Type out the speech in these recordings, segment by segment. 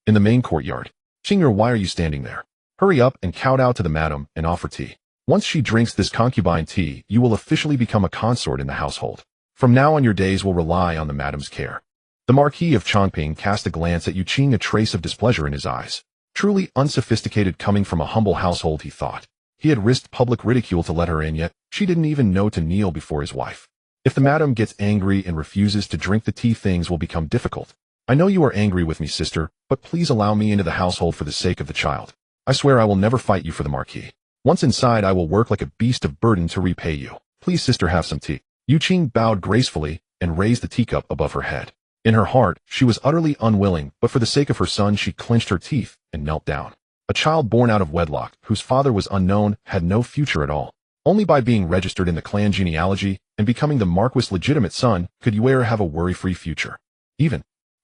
In the main courtyard. Qing'er, why are you standing there? Hurry up and kowtow to the madam and offer tea. Once she drinks this concubine tea, you will officially become a consort in the household. From now on your days will rely on the madam's care. The Marquis of Changping cast a glance at Yue Qing, a trace of displeasure in his eyes. Truly unsophisticated coming from a humble household, he thought. He had risked public ridicule to let her in, yet she didn't even know to kneel before his wife. If the madam gets angry and refuses to drink the tea, things will become difficult. I know you are angry with me, sister, but please allow me into the household for the sake of the child. I swear I will never fight you for the Marquis. Once inside, I will work like a beast of burden to repay you. Please, sister, have some tea. Yue Qing bowed gracefully and raised the teacup above her head. In her heart, she was utterly unwilling, but for the sake of her son, she clenched her teeth and knelt down. A child born out of wedlock, whose father was unknown, had no future at all. Only by being registered in the clan genealogy and becoming the Marquis' legitimate son could Yue have a worry-free future.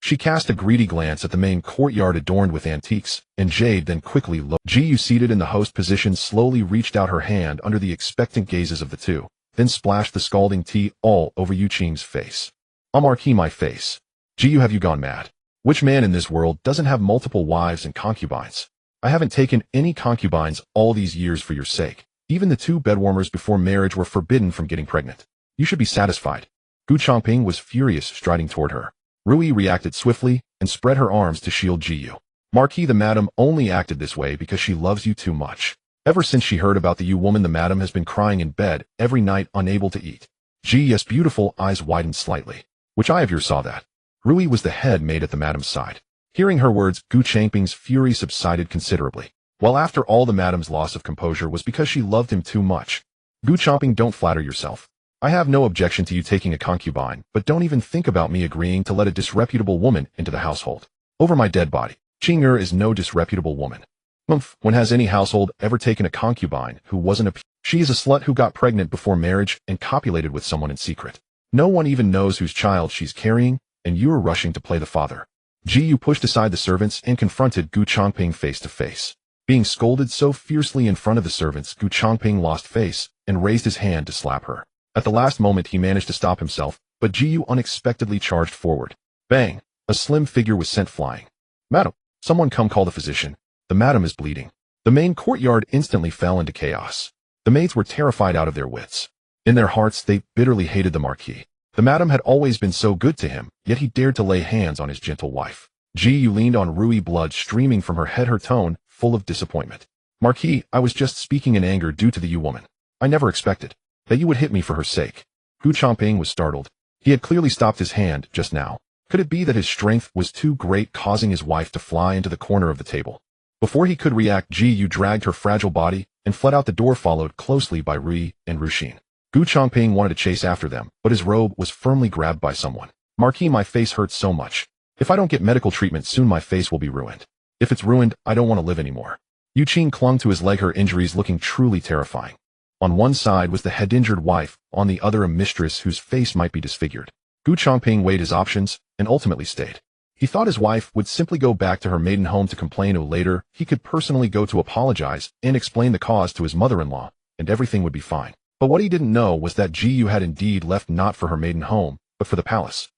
She cast a greedy glance at the main courtyard adorned with antiques and jade, then quickly Ji, seated in the host position, slowly reached out her hand under the expectant gazes of the two, then splashed the scalding tea all over Yue Qing's face. Marquis, my face. Ji, have you gone mad? Which man in this world doesn't have multiple wives and concubines? I haven't taken any concubines all these years for your sake. Even the 2 bedwarmers before marriage were forbidden from getting pregnant. You should be satisfied. Gu Changping was furious, striding toward her. Rui reacted swiftly and spread her arms to shield Ji. Marquis, the madam only acted this way because she loves you too much. Ever since she heard about the Yue woman, the madam has been crying in bed every night, unable to eat. Ji's beautiful eyes widened slightly. Which eye of yours saw that? Rui was the head maid at the madam's side. Hearing her words, Gu Changping's fury subsided considerably. Well, after all, the madam's loss of composure was because she loved him too much. Gu Changping, don't flatter yourself. I have no objection to you taking a concubine, but don't even think about me agreeing to let a disreputable woman into the household. Over my dead body. Qing'er is no disreputable woman. When has any household ever taken a concubine who wasn't a... She is a slut who got pregnant before marriage and copulated with someone in secret. No one even knows whose child she's carrying, and you are rushing to play the father. Ji pushed aside the servants and confronted Gu Changping face to face. Being scolded so fiercely in front of the servants, Gu Changping lost face and raised his hand to slap her. At the last moment, he managed to stop himself, but Ji unexpectedly charged forward. Bang! A slim figure was sent flying. Madam, someone come call the physician. The madam is bleeding. The main courtyard instantly fell into chaos. The maids were terrified out of their wits. In their hearts, they bitterly hated the Marquis. The madam had always been so good to him, yet he dared to lay hands on his gentle wife. Ji leaned on Rui, blood streaming from her head, her tone full of disappointment. Marquis, I was just speaking in anger due to the Yue woman. I never expected that you would hit me for her sake. Gu Changping was startled. He had clearly stopped his hand just now. Could it be that his strength was too great, causing his wife to fly into the corner of the table? Before he could react, Ji dragged her fragile body and fled out the door, followed closely by Rui and Ruxin. Gu Changping wanted to chase after them, but his robe was firmly grabbed by someone. Marquis, my face hurts so much. If I don't get medical treatment soon, my face will be ruined. If it's ruined, I don't want to live anymore. Yue Qing clung to his leg, her injuries looking truly terrifying. On one side was the head-injured wife, on the other a mistress whose face might be disfigured. Gu Changping weighed his options and ultimately stayed. He thought his wife would simply go back to her maiden home to complain, or later he could personally go to apologize and explain the cause to his mother-in-law, and everything would be fine. But what he didn't know was that Ji had indeed left not for her maiden home, but for the palace.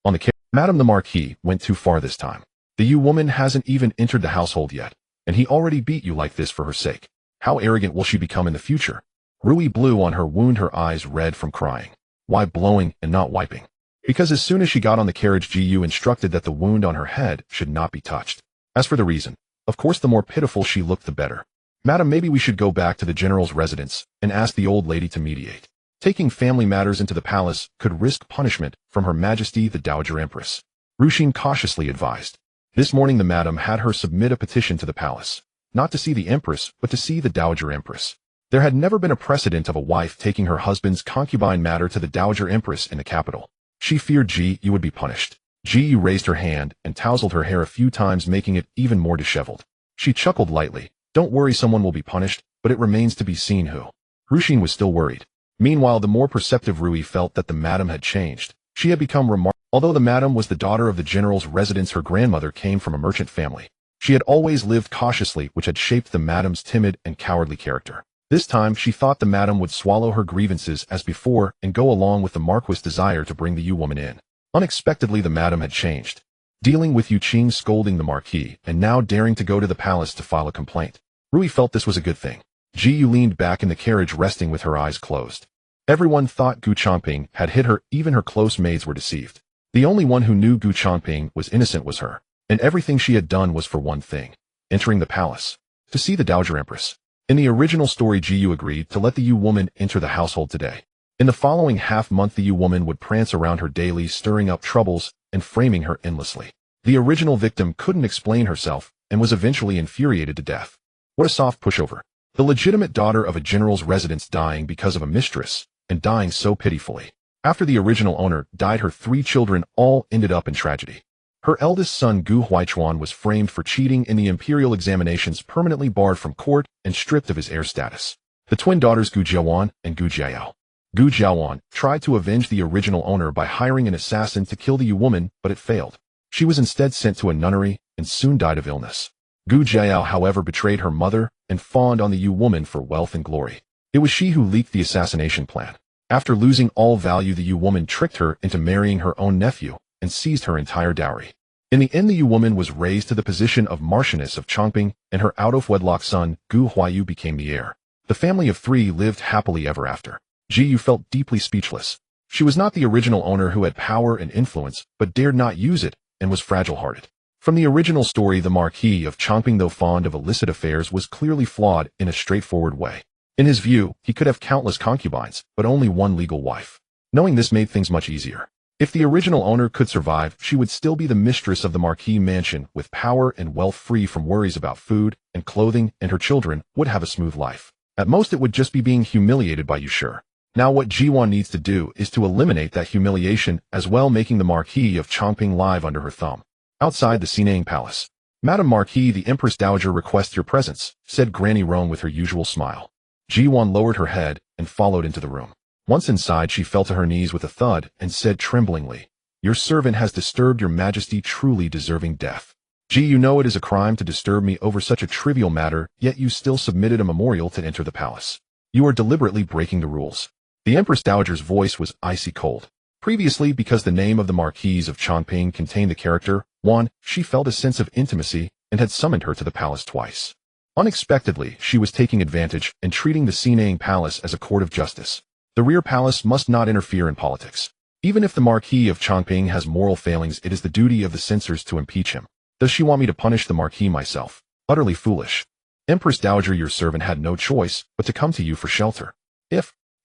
On the carriage, Madame the Marquis went too far this time. The Yue woman hasn't even entered the household yet, and he already beat you like this for her sake. How arrogant will she become in the future? Rui blew on her wound, her eyes red from crying. Why blowing and not wiping? Because as soon as she got on the carriage, Ji instructed that the wound on her head should not be touched. As for the reason, of course, the more pitiful she looked, the better. Madam, maybe we should go back to the general's residence and ask the old lady to mediate. Taking family matters into the palace could risk punishment from Her Majesty the Dowager Empress. Ruxin cautiously advised. This morning the madam had her submit a petition to the palace, not to see the empress, but to see the Dowager Empress. There had never been a precedent of a wife taking her husband's concubine matter to the Dowager Empress in the capital. She feared Ji would be punished. Ji raised her hand and tousled her hair a few times, making it even more disheveled. She chuckled lightly. Don't worry, someone will be punished, but it remains to be seen who. Ruxin was still worried. Meanwhile, the more perceptive Rui felt that the madam had changed. She had become remarkable. Although the madam was the daughter of the general's residence, her grandmother came from a merchant family. She had always lived cautiously, which had shaped the madam's timid and cowardly character. This time, she thought the madam would swallow her grievances as before and go along with the Marquis' desire to bring the Yue woman in. Unexpectedly, the madam had changed. dealing with Yue Qing scolding the Marquis, and now daring to go to the palace to file a complaint. Rui felt this was a good thing. Ji Yu leaned back in the carriage resting with her eyes closed. Everyone thought Gu Changping had hit her, even her close maids were deceived. The only one who knew Gu Changping was innocent was her, and everything she had done was for one thing: entering the palace. To see the Dowager Empress. In the original story, Ji Yu agreed to let the Yu woman enter the household today. In the following half-month, the Yu woman would prance around her daily, stirring up troubles and framing her endlessly. The original victim couldn't explain herself and was eventually infuriated to death. What a soft pushover. The legitimate daughter of a general's residence dying because of a mistress, and dying so pitifully. After the original owner died, her 3 children all ended up in tragedy. Her eldest son Gu Huaichuan was framed for cheating in the imperial examinations, permanently barred from court and stripped of his heir status. The twin daughters Gu Jiawan and Gu Jiao. Gu Jiawan tried to avenge the original owner by hiring an assassin to kill the Yu woman, but it failed. She was instead sent to a nunnery and soon died of illness. Gu Jiao, however, betrayed her mother and fawned on the Yu woman for wealth and glory. It was she who leaked the assassination plan. After losing all value, the Yu woman tricked her into marrying her own nephew and seized her entire dowry. In the end, the Yu woman was raised to the position of Marchioness of Changping, and her out-of-wedlock son, Gu Huaiyu, became the heir. The family of 3 lived happily ever after. Ji Yu felt deeply speechless. She was not the original owner who had power and influence, but dared not use it and was fragile-hearted. From the original story, the Marquis of Changping, though fond of illicit affairs, was clearly flawed in a straightforward way. In his view, he could have countless concubines, but only one legal wife. Knowing this made things much easier. If the original owner could survive, she would still be the mistress of the Marquis mansion, with power and wealth, free from worries about food and clothing, and her children would have a smooth life. At most, it would just be being humiliated by Yue. Now what Ji Duan needs to do is to eliminate that humiliation as well, making the Marquis of Changping live under her thumb. Outside the Sinang Palace. "Madam Marquis, the Empress Dowager requests your presence," said Granny Roan with her usual smile. Ji Duan lowered her head and followed into the room. Once inside, she fell to her knees with a thud and said tremblingly, "Your servant has disturbed your majesty, truly deserving death. Ji, you know it is a crime to disturb me over such a trivial matter, yet you still submitted a memorial to enter the palace. You are deliberately breaking the rules." The Empress Dowager's voice was icy cold. Previously, because the name of the Marquis of Changping contained the character Wan, she felt a sense of intimacy and had summoned her to the palace twice. Unexpectedly, she was taking advantage and treating the Sinang Palace as a court of justice. The rear palace must not interfere in politics. Even if the Marquis of Changping has moral failings, it is the duty of the censors to impeach him. Does she want me to punish the Marquis myself? Utterly foolish. Empress Dowager, your servant had no choice but to come to you for shelter.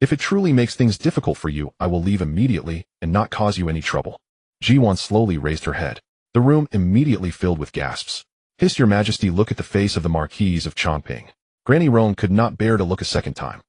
If it truly makes things difficult for you, I will leave immediately and not cause you any trouble. Ji Duan slowly raised her head. The room immediately filled with gasps. "Hiss, your majesty, look at the face of the Marquis of Changping." Granny Roan could not bear to look a second time.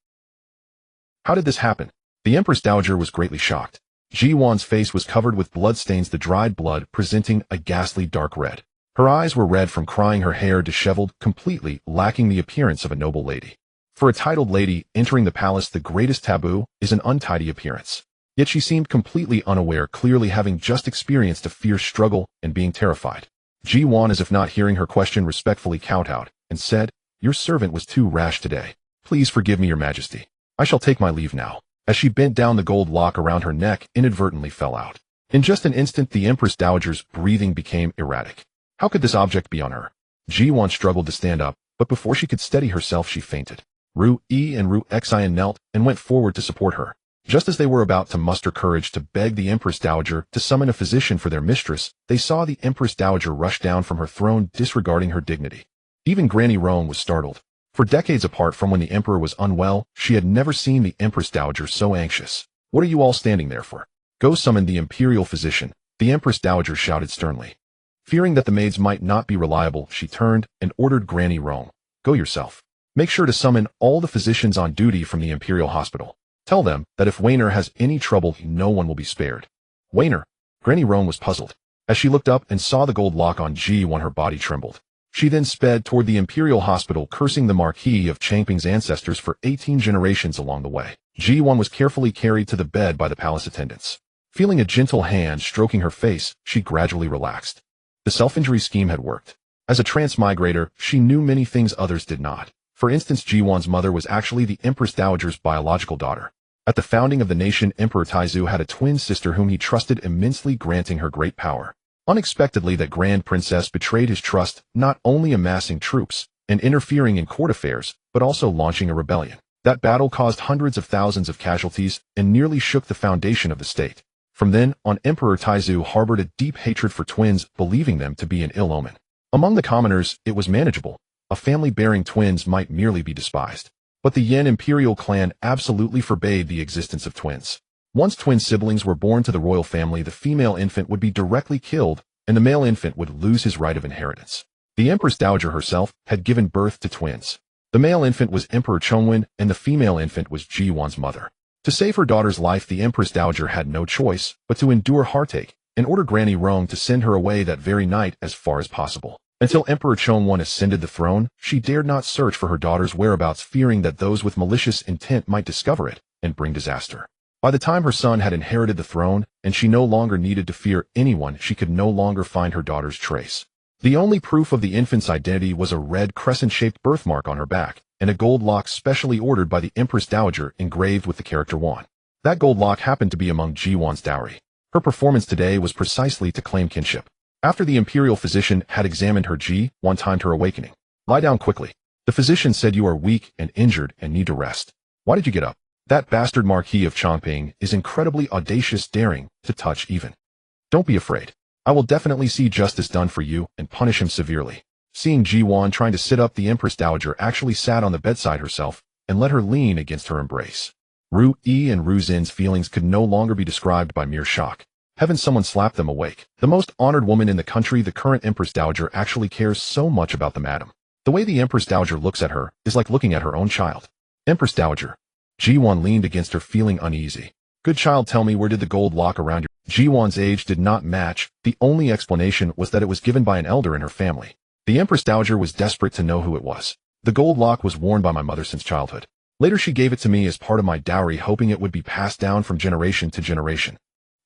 How did this happen? The Empress Dowager was greatly shocked. Ji Duan's face was covered with bloodstains, the dried blood presenting a ghastly dark red. Her eyes were red from crying, her hair disheveled, completely lacking the appearance of a noble lady. For a titled lady entering the palace, the greatest taboo is an untidy appearance. Yet she seemed completely unaware, clearly having just experienced a fierce struggle and being terrified. Ji Duan, as if not hearing her question, respectfully kowtowed and said, "Your servant was too rash today. Please forgive me, your majesty. I shall take my leave now." As she bent down, the gold lock around her neck inadvertently fell out. In just an instant, the Empress Dowager's breathing became erratic. How could this object be on her? Ji Duan struggled to stand up, but before she could steady herself, she fainted. Ru E and Ru Xian knelt and went forward to support her. Just as they were about to muster courage to beg the Empress Dowager to summon a physician for their mistress, they saw the Empress Dowager rush down from her throne, disregarding her dignity. Even Granny Roan was startled. For decades apart from when the Emperor was unwell, she had never seen the Empress Dowager so anxious. "What are you all standing there for? Go summon the imperial physician," the Empress Dowager shouted sternly. Fearing that the maids might not be reliable, she turned and ordered Granny Roan, "Go yourself. Make sure to summon all the physicians on duty from the Imperial Hospital. Tell them that if Weiner has any trouble, no one will be spared." Weiner? Granny Roan was puzzled. As she looked up and saw the gold lock on Ji Duan, her body trembled. She then sped toward the Imperial Hospital, cursing the Marquis of Changping's ancestors for 18 generations along the way. Ji Duan was carefully carried to the bed by the palace attendants. Feeling a gentle hand stroking her face, she gradually relaxed. The self-injury scheme had worked. As a transmigrator, she knew many things others did not. For instance, Ji Duan's mother was actually the Empress Dowager's biological daughter. At the founding of the nation, Emperor Taizu had a twin sister whom he trusted immensely, granting her great power. Unexpectedly, that grand princess betrayed his trust, not only amassing troops and interfering in court affairs, but also launching a rebellion. That battle caused hundreds of thousands of casualties and nearly shook the foundation of the state. From then on, Emperor Taizu harbored a deep hatred for twins, believing them to be an ill omen. Among the commoners, it was manageable. A family bearing twins might merely be despised. But the Yan imperial clan absolutely forbade the existence of twins. Once twin siblings were born to the royal family, the female infant would be directly killed, and the male infant would lose his right of inheritance. The Empress Dowager herself had given birth to twins. The male infant was Emperor Chongwen, and the female infant was Ji Duan's mother. To save her daughter's life, the Empress Dowager had no choice but to endure heartache and order Granny Rong to send her away that very night as far as possible. Until Emperor Chongwen ascended the throne, she dared not search for her daughter's whereabouts, fearing that those with malicious intent might discover it and bring disaster. By the time her son had inherited the throne, and she no longer needed to fear anyone, she could no longer find her daughter's trace. The only proof of the infant's identity was a red crescent-shaped birthmark on her back, and a gold lock specially ordered by the Empress Dowager engraved with the character Wan. That gold lock happened to be among Ji Duan's dowry. Her performance today was precisely to claim kinship. After the imperial physician had examined her, Ji Duan timed her awakening. "Lie down quickly." The physician said, "You are weak and injured and need to rest." "Why did you get up?" "That bastard Marquis of Changping is incredibly audacious, daring to touch even." "Don't be afraid. I will definitely see justice done for you and punish him severely." Seeing Ji Duan trying to sit up, the Empress Dowager actually sat on the bedside herself and let her lean against her embrace. Ru Yi and Ru Xin's feelings could no longer be described by mere shock. Heaven, someone slapped them awake. The most honored woman in the country, the current Empress Dowager, actually cares so much about the madam. The way the Empress Dowager looks at her is like looking at her own child. "Empress Dowager." Ji Duan leaned against her, feeling uneasy. "Good child, tell me, where did the gold lock around your—" Ji Duan's age did not match. The only explanation was that it was given by an elder in her family. The Empress Dowager was desperate to know who it was. "The gold lock was worn by my mother since childhood. Later she gave it to me as part of my dowry, hoping it would be passed down from generation to generation.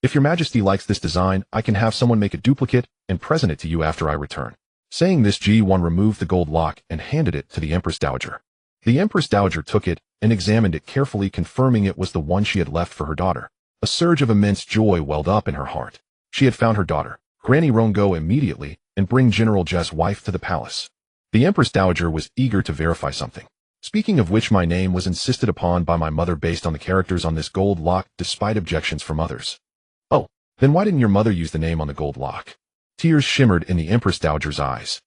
If your majesty likes this design, I can have someone make a duplicate and present it to you after I return." Saying this, Ji Duan removed the gold lock and handed it to the Empress Dowager. The Empress Dowager took it and examined it carefully, confirming it was the one she had left for her daughter. A surge of immense joy welled up in her heart. She had found her daughter. Granny Rong, go immediately and bring General Ji's wife to the palace. The Empress Dowager was eager to verify something. "Speaking of which, my name was insisted upon by my mother based on the characters on this gold lock, despite objections from others." "Oh, then why didn't your mother use the name on the gold lock?" Tears shimmered in the Empress Dowager's eyes.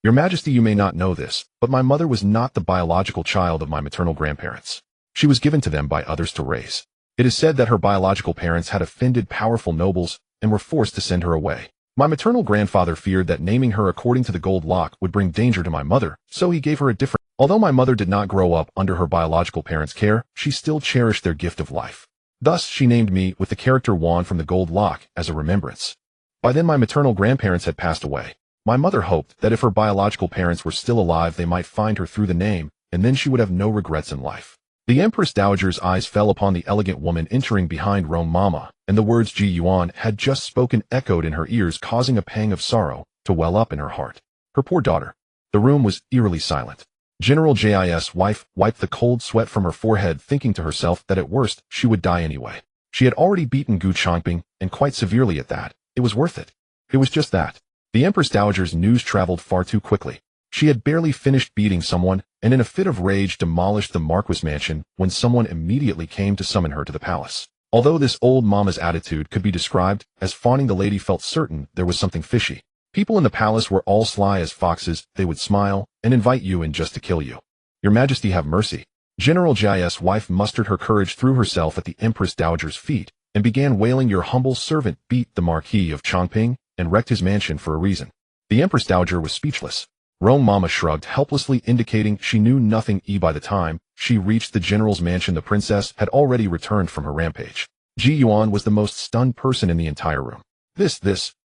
"Your Majesty, you may not know this, but my mother was not the biological child of my maternal grandparents. She was given to them by others to raise. It is said that her biological parents had offended powerful nobles and were forced to send her away. My maternal grandfather feared that naming her according to the gold lock would bring danger to my mother, so he gave her a different. Although my mother did not grow up under her biological parents' care, she still cherished their gift of life. Thus, she named me with the character Wan from the gold lock as a remembrance. By then my maternal grandparents had passed away. My mother hoped that if her biological parents were still alive, they might find her through the name, and then she would have no regrets in life." The Empress Dowager's eyes fell upon the elegant woman entering behind Rong Mama, and the words Ji Duan had just spoken echoed in her ears, causing a pang of sorrow to well up in her heart. Her poor daughter. The room was eerily silent. General Ji's wife wiped the cold sweat from her forehead, thinking to herself that at worst she would die anyway. She had already beaten Gu Changping, and quite severely at that. It was worth it. It was just that. The Empress Dowager's news traveled far too quickly. She had barely finished beating someone, and in a fit of rage demolished the Marquis mansion, when someone immediately came to summon her to the palace. Although this old mama's attitude could be described as fawning, the lady felt certain there was something fishy. People in the palace were all sly as foxes. They would smile and invite you in just to kill you. "Your Majesty, have mercy." General Ji's wife mustered her courage, threw herself at the Empress Dowager's feet, and began wailing, "Your humble servant beat the Marquis of Changping and wrecked his mansion for a reason." The Empress Dowager was speechless. Rong Mama shrugged helplessly, indicating she knew nothing. By the time she reached the general's mansion, the princess had already returned from her rampage. Ji Duan was the most stunned person in the entire room. This,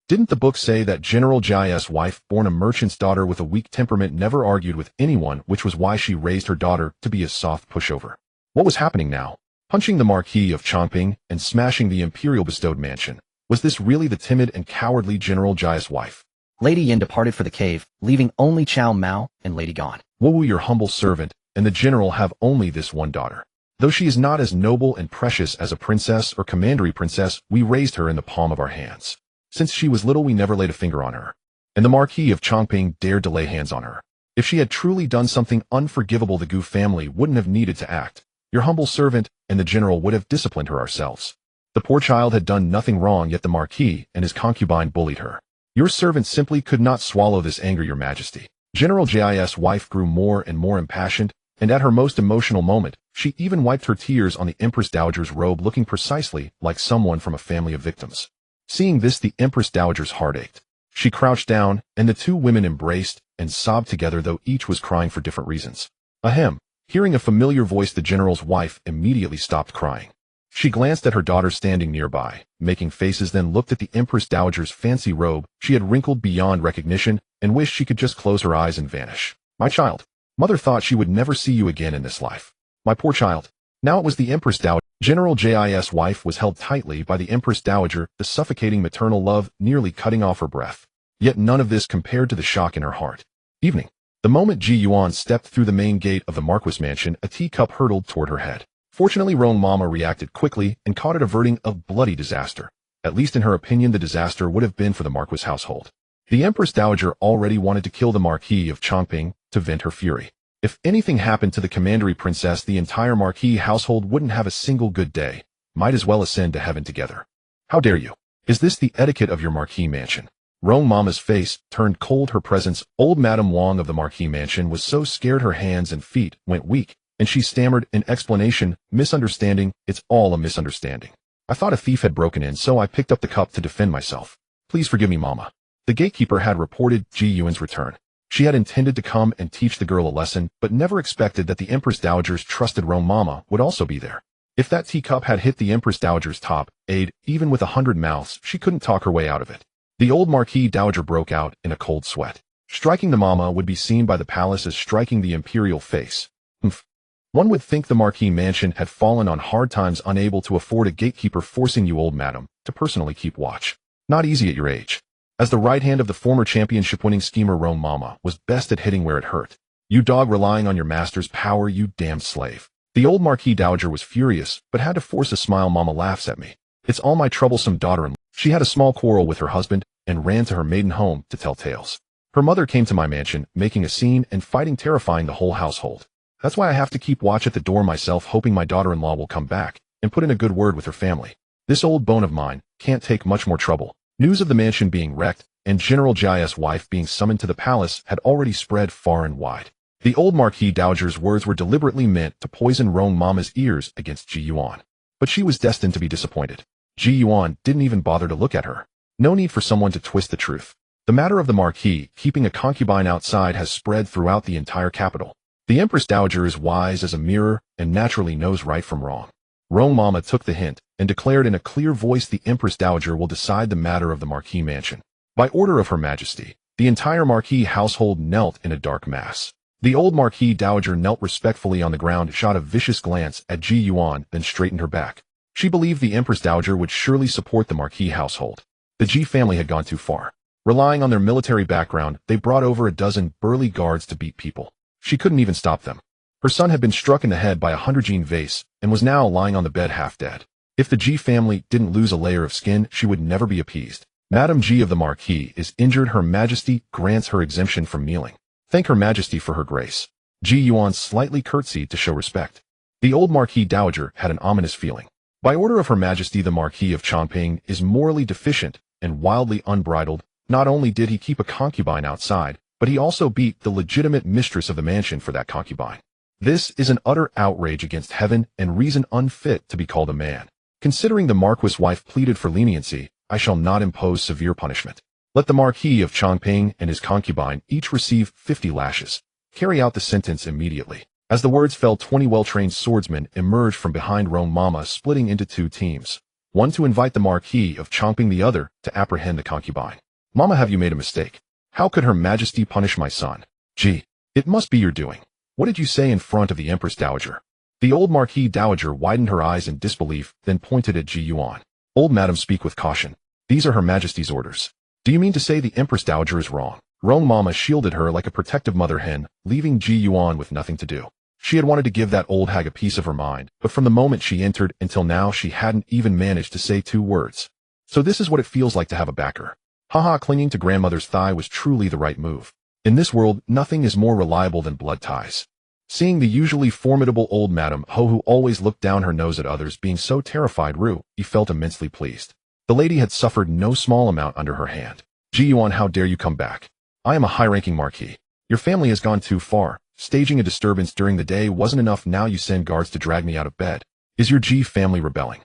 didn't the book say that General Ji's wife, born a merchant's daughter with a weak temperament, never argued with anyone, which was why she raised her daughter to be a soft pushover? What was happening now? Punching the Marquis of Changping and smashing the imperial bestowed mansion. Was this really the timid and cowardly General Ji's wife? Lady Yin departed for the cave, leaving only Chow Mao and Lady Gone. Wu, your humble servant, and the general have only this one daughter. Though she is not as noble and precious as a princess or commandery princess, we raised her in the palm of our hands. Since she was little we never laid a finger on her. And the Marquis of Changping dared to lay hands on her. If she had truly done something unforgivable, the Gu family wouldn't have needed to act. Your humble servant and the general would have disciplined her ourselves. The poor child had done nothing wrong, yet the Marquis and his concubine bullied her. Your servant simply could not swallow this anger, your majesty. General Ji's wife grew more and more impassioned, and at her most emotional moment, she even wiped her tears on the Empress Dowager's robe, looking precisely like someone from a family of victims. Seeing this, the Empress Dowager's heart ached. She crouched down, and the two women embraced and sobbed together, though each was crying for different reasons. Ahem. Hearing a familiar voice, the general's wife immediately stopped crying. She glanced at her daughter standing nearby, making faces, then looked at the Empress Dowager's fancy robe. She had wrinkled beyond recognition and wished she could just close her eyes and vanish. My child. Mother thought she would never see you again in this life. My poor child. Now it was the Empress Dowager. General Ji's wife was held tightly by the Empress Dowager, the suffocating maternal love nearly cutting off her breath. Yet none of this compared to the shock in her heart. Evening. The moment Ji Duan stepped through the main gate of the Marquis mansion, a teacup hurtled toward her head. Fortunately, Rong Mama reacted quickly and caught it, averting a bloody disaster. At least in her opinion, the disaster would have been for the Marquis household. The Empress Dowager already wanted to kill the Marquis of Changping to vent her fury. If anything happened to the commandery princess, the entire Marquis household wouldn't have a single good day. Might as well ascend to heaven together. How dare you? Is this the etiquette of your Marquis mansion? Rong Mama's face turned cold. Her presence, old Madame Wang of the Marquis mansion, was so scared her hands and feet went weak, and she stammered in explanation, misunderstanding, it's all a misunderstanding. I thought a thief had broken in, so I picked up the cup to defend myself. Please forgive me, Mama. The gatekeeper had reported Ji Yuan's return. She had intended to come and teach the girl a lesson, but never expected that the Empress Dowager's trusted Rong Mama would also be there. If that teacup had hit the Empress Dowager's top, even with 100 mouths, she couldn't talk her way out of it. The old Marquis Dowager broke out in a cold sweat. Striking the Mama would be seen by the palace as striking the imperial face. One would think the Marquis mansion had fallen on hard times, unable to afford a gatekeeper, forcing you, old madam, to personally keep watch. Not easy at your age. As the right hand of the former championship-winning schemer, Rong Mama was best at hitting where it hurt. You dog, relying on your master's power, you damned slave. The old Marquis Dowager was furious, but had to force a smile. Mama laughs at me. It's all my troublesome daughter-in-law. She had a small quarrel with her husband and ran to her maiden home to tell tales. Her mother came to my mansion, making a scene and fighting, terrifying the whole household. That's why I have to keep watch at the door myself, hoping my daughter-in-law will come back and put in a good word with her family. This old bone of mine can't take much more trouble. News of the mansion being wrecked and General Ji's wife being summoned to the palace had already spread far and wide. The old Marquis Dowager's words were deliberately meant to poison Rong Mama's ears against Ji Duan. But she was destined to be disappointed. Ji Duan didn't even bother to look at her. No need for someone to twist the truth. The matter of the Marquis keeping a concubine outside has spread throughout the entire capital. The Empress Dowager is wise as a mirror and naturally knows right from wrong. Rong Mama took the hint and declared in a clear voice, the Empress Dowager will decide the matter of the Marquis mansion. By order of Her Majesty, the entire Marquis household knelt in a dark mass. The old Marquis Dowager knelt respectfully on the ground, shot a vicious glance at Ji Duan, then straightened her back. She believed the Empress Dowager would surely support the Marquis household. The Ji family had gone too far. Relying on their military background, they brought over a dozen burly guards to beat people. She couldn't even stop them. Her son had been struck in the head by a 100-gene vase and was now lying on the bed half dead. If the Ji family didn't lose a layer of skin, she would never be appeased. Madame Ji of the Marquis is injured. Her Majesty grants her exemption from kneeling. Thank Her Majesty for her grace. Ji Yuan slightly curtsied to show respect. The old Marquis Dowager had an ominous feeling. By order of Her Majesty, the Marquis of Changping is morally deficient and wildly unbridled. Not only did he keep a concubine outside, but he also beat the legitimate mistress of the mansion for that concubine. This is an utter outrage against heaven and reason unfit to be called a man. Considering the Marquis' wife pleaded for leniency, I shall not impose severe punishment. Let the Marquis of Changping and his concubine each receive 50 lashes. Carry out the sentence immediately. As the words fell, 20 well-trained swordsmen emerged from behind Rong Mama, splitting into two teams. One to invite the Marquis of Changping, the other to apprehend the concubine. Mama, have you made a mistake? How could Her Majesty punish my son? Ji, it must be your doing. What did you say in front of the Empress Dowager? The old Marquis Dowager widened her eyes in disbelief, then pointed at Ji Yuan. Old madam, speak with caution. These are Her Majesty's orders. Do you mean to say the Empress Dowager is wrong? Rong Mama shielded her like a protective mother hen, leaving Ji Yuan with nothing to do. She had wanted to give that old hag a piece of her mind, but from the moment she entered until now she hadn't even managed to say 2 words. So this is what it feels like to have a backer. Haha, clinging to grandmother's thigh was truly the right move. In this world, nothing is more reliable than blood ties. Seeing the usually formidable old Madame Ho, who always looked down her nose at others, being so terrified, he felt immensely pleased. The lady had suffered no small amount under her hand. Ji Duan, how dare you come back? I am a high-ranking marquis. Your family has gone too far. Staging a disturbance during the day wasn't enough, now you send guards to drag me out of bed. Is your Ji family rebelling?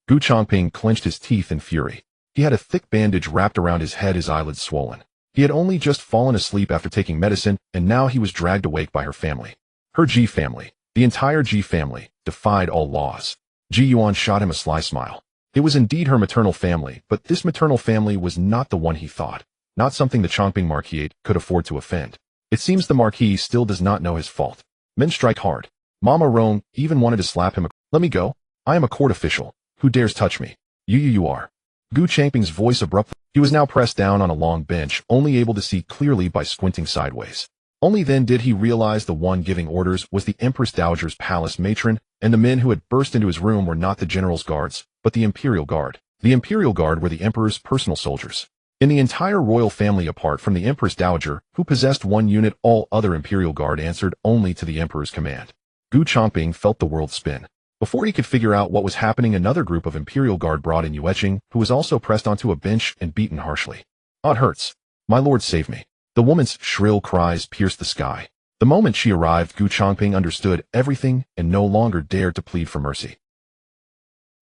Gu Changping clenched his teeth in fury. He had a thick bandage wrapped around his head, his eyelids swollen. He had only just fallen asleep after taking medicine, and now he was dragged awake by her family. Her Ji family, the entire Ji family, defied all laws. Ji Duan shot him a sly smile. It was indeed her maternal family, but this maternal family was not the one he thought, not something the Changping Marquis could afford to offend. It seems the Marquis still does not know his fault. Men strike hard. Mama Rong even wanted to slap him. Let me go. I am a court official. Who dares touch me? You are. Gu Changping's voice abruptly. He was now pressed down on a long bench, only able to see clearly by squinting sideways. Only then did he realize the one giving orders was the Empress Dowager's palace matron, and the men who had burst into his room were not the general's guards, but the Imperial Guard. The Imperial Guard were the Emperor's personal soldiers. In the entire royal family apart from the Empress Dowager, who possessed one unit, all other Imperial Guard answered only to the Emperor's command. Gu Changping felt the world spin. Before he could figure out what was happening, another group of Imperial Guard brought in Yue Qing, who was also pressed onto a bench and beaten harshly. It hurts. My lord, save me. The woman's shrill cries pierced the sky. The moment she arrived, Gu Changping understood everything and no longer dared to plead for mercy.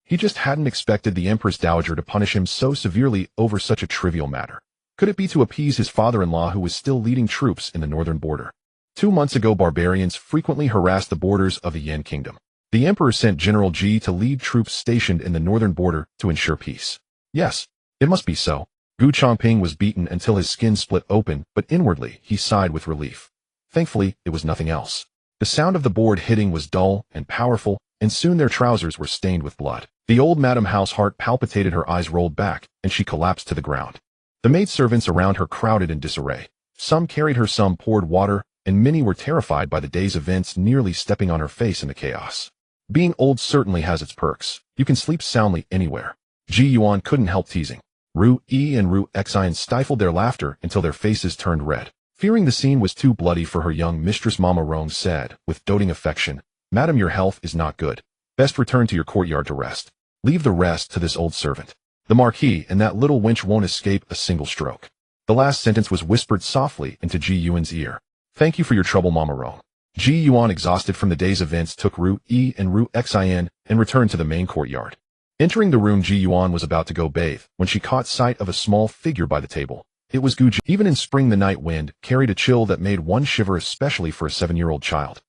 He just hadn't expected the Empress Dowager to punish him so severely over such a trivial matter. Could it be to appease his father-in-law, who was still leading troops in the northern border? 2 months ago, barbarians frequently harassed the borders of the Yan Kingdom. The Emperor sent General Ji to lead troops stationed in the northern border to ensure peace. Yes, it must be so. Gu Changping was beaten until his skin split open, but inwardly he sighed with relief. Thankfully, it was nothing else. The sound of the board hitting was dull and powerful, and soon their trousers were stained with blood. The old Madame Hou's heart palpitated, her eyes rolled back, and she collapsed to the ground. The maidservants around her crowded in disarray. Some carried her, some poured water, and many were terrified by the day's events, nearly stepping on her face in the chaos. Being old certainly has its perks. You can sleep soundly anywhere. Ji Duan couldn't help teasing. Ru Yi and Ru Xian stifled their laughter until their faces turned red. Fearing the scene was too bloody for her young mistress, Mama Rong said, with doting affection, Madam, your health is not good. Best return to your courtyard to rest. Leave the rest to this old servant. The Marquis and that little wench won't escape a single stroke. The last sentence was whispered softly into Ji Yuan's ear. Thank you for your trouble, Mama Rong. Ji Yuan, exhausted from the day's events, took Ru Yi and Ru Xian and returned to the main courtyard. Entering the room, Ji Duan was about to go bathe when she caught sight of a small figure by the table. It was Gu Ji. Even in spring, the night wind carried a chill that made one shiver, especially for a 7-year-old child.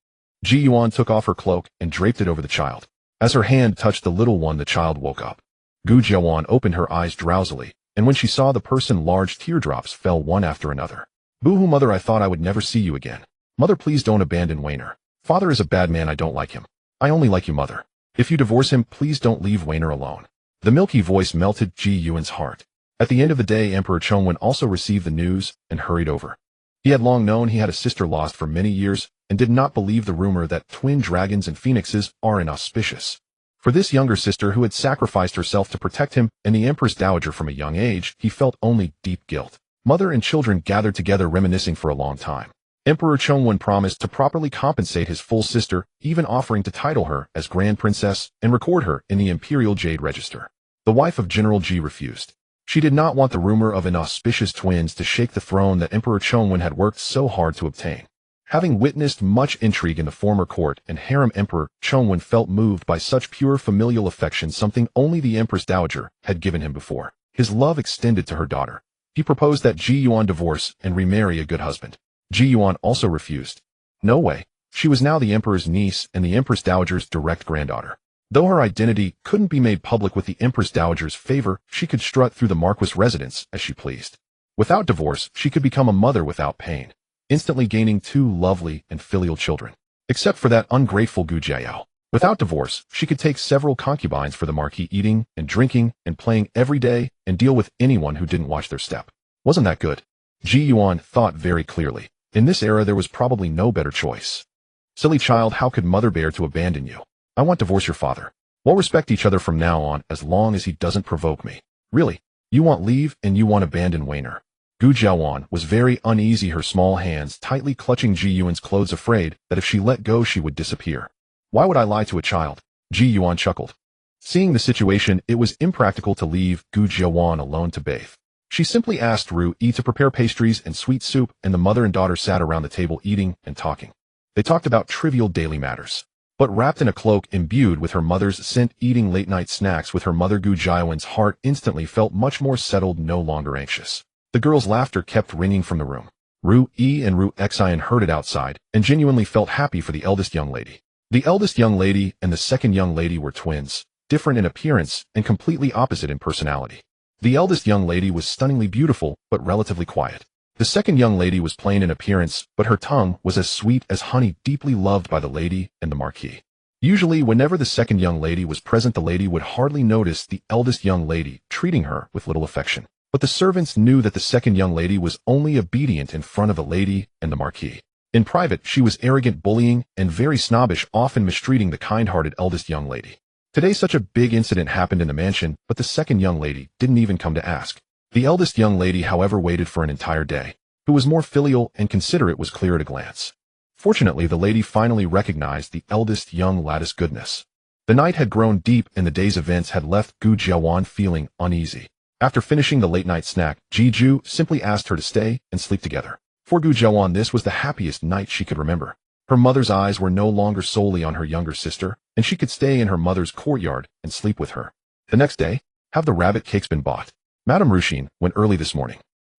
Ji Duan took off her cloak and draped it over the child. As her hand touched the little one, the child woke up. Gu Jiawan opened her eyes drowsily, and when she saw the person, large teardrops fell one after another. Boo-hoo, mother, I thought I would never see you again. Mother, please don't abandon Wainer. Father is a bad man, I don't like him. I only like you, mother. If you divorce him, please don't leave Wainer alone. The milky voice melted Ji Yuan's heart. At the end of the day, Emperor Chongwen also received the news and hurried over. He had long known he had a sister lost for many years and did not believe the rumor that twin dragons and phoenixes are inauspicious. For this younger sister who had sacrificed herself to protect him and the Empress Dowager from a young age, he felt only deep guilt. Mother and children gathered together, reminiscing for a long time. Emperor Chongwen promised to properly compensate his full sister, even offering to title her as Grand Princess and record her in the Imperial Jade Register. The wife of General Ji refused. She did not want the rumor of inauspicious twins to shake the throne that Emperor Chongwen had worked so hard to obtain. Having witnessed much intrigue in the former court and harem, Emperor Chongwen felt moved by such pure familial affection, something only the Empress Dowager had given him before. His love extended to her daughter. He proposed that Ji Yuan divorce and remarry a good husband. Ji Yuan also refused. No way. She was now the Emperor's niece and the Empress Dowager's direct granddaughter. Though her identity couldn't be made public with the Empress Dowager's favor, she could strut through the Marquis residence as she pleased. Without divorce, she could become a mother without pain, instantly gaining 2 lovely and filial children. Except for that ungrateful Gu Jiao. Without divorce, she could take several concubines for the Marquis, eating and drinking and playing every day and deal with anyone who didn't watch their step. Wasn't that good? Ji Yuan thought very clearly. In this era, there was probably no better choice. Silly child, how could mother bear to abandon you? I want to divorce your father. We'll respect each other from now on, as long as he doesn't provoke me. Really? You want leave and you want abandon Wainer. Gu Jiawan was very uneasy, her small hands tightly clutching Ji Yuan's clothes, afraid that if she let go she would disappear. Why would I lie to a child? Ji Yuan chuckled. Seeing the situation, it was impractical to leave Gu Jiawan alone to bathe. She simply asked Ru Yi to prepare pastries and sweet soup, and the mother and daughter sat around the table eating and talking. They talked about trivial daily matters. But wrapped in a cloak imbued with her mother's scent, eating late-night snacks with her mother, Gu Jiawan's heart instantly felt much more settled, no longer anxious. The girls' laughter kept ringing from the room. Ru Yi and Ru Xian heard it outside, and genuinely felt happy for the eldest young lady. The eldest young lady and the second young lady were twins, different in appearance and completely opposite in personality. The eldest young lady was stunningly beautiful, but relatively quiet. The second young lady was plain in appearance, but her tongue was as sweet as honey, deeply loved by the lady and the Marquis. Usually, whenever the second young lady was present, the lady would hardly notice the eldest young lady, treating her with little affection. But the servants knew that the second young lady was only obedient in front of the lady and the Marquis. In private, she was arrogant, bullying, and very snobbish, often mistreating the kind-hearted eldest young lady. Today such a big incident happened in the mansion, but the second young lady didn't even come to ask. The eldest young lady, however, waited for an entire day. Who was more filial and considerate was clear at a glance. Fortunately, the lady finally recognized the eldest young lad's goodness. The night had grown deep, and the day's events had left Gu Jiawan feeling uneasy. After finishing the late-night snack, Ji Ju simply asked her to stay and sleep together. For Gu Jiawan, this was the happiest night she could remember. Her mother's eyes were no longer solely on her younger sister, and she could stay in her mother's courtyard and sleep with her. The next day, have the rabbit cakes been bought? Madame Ruxin went early this morning.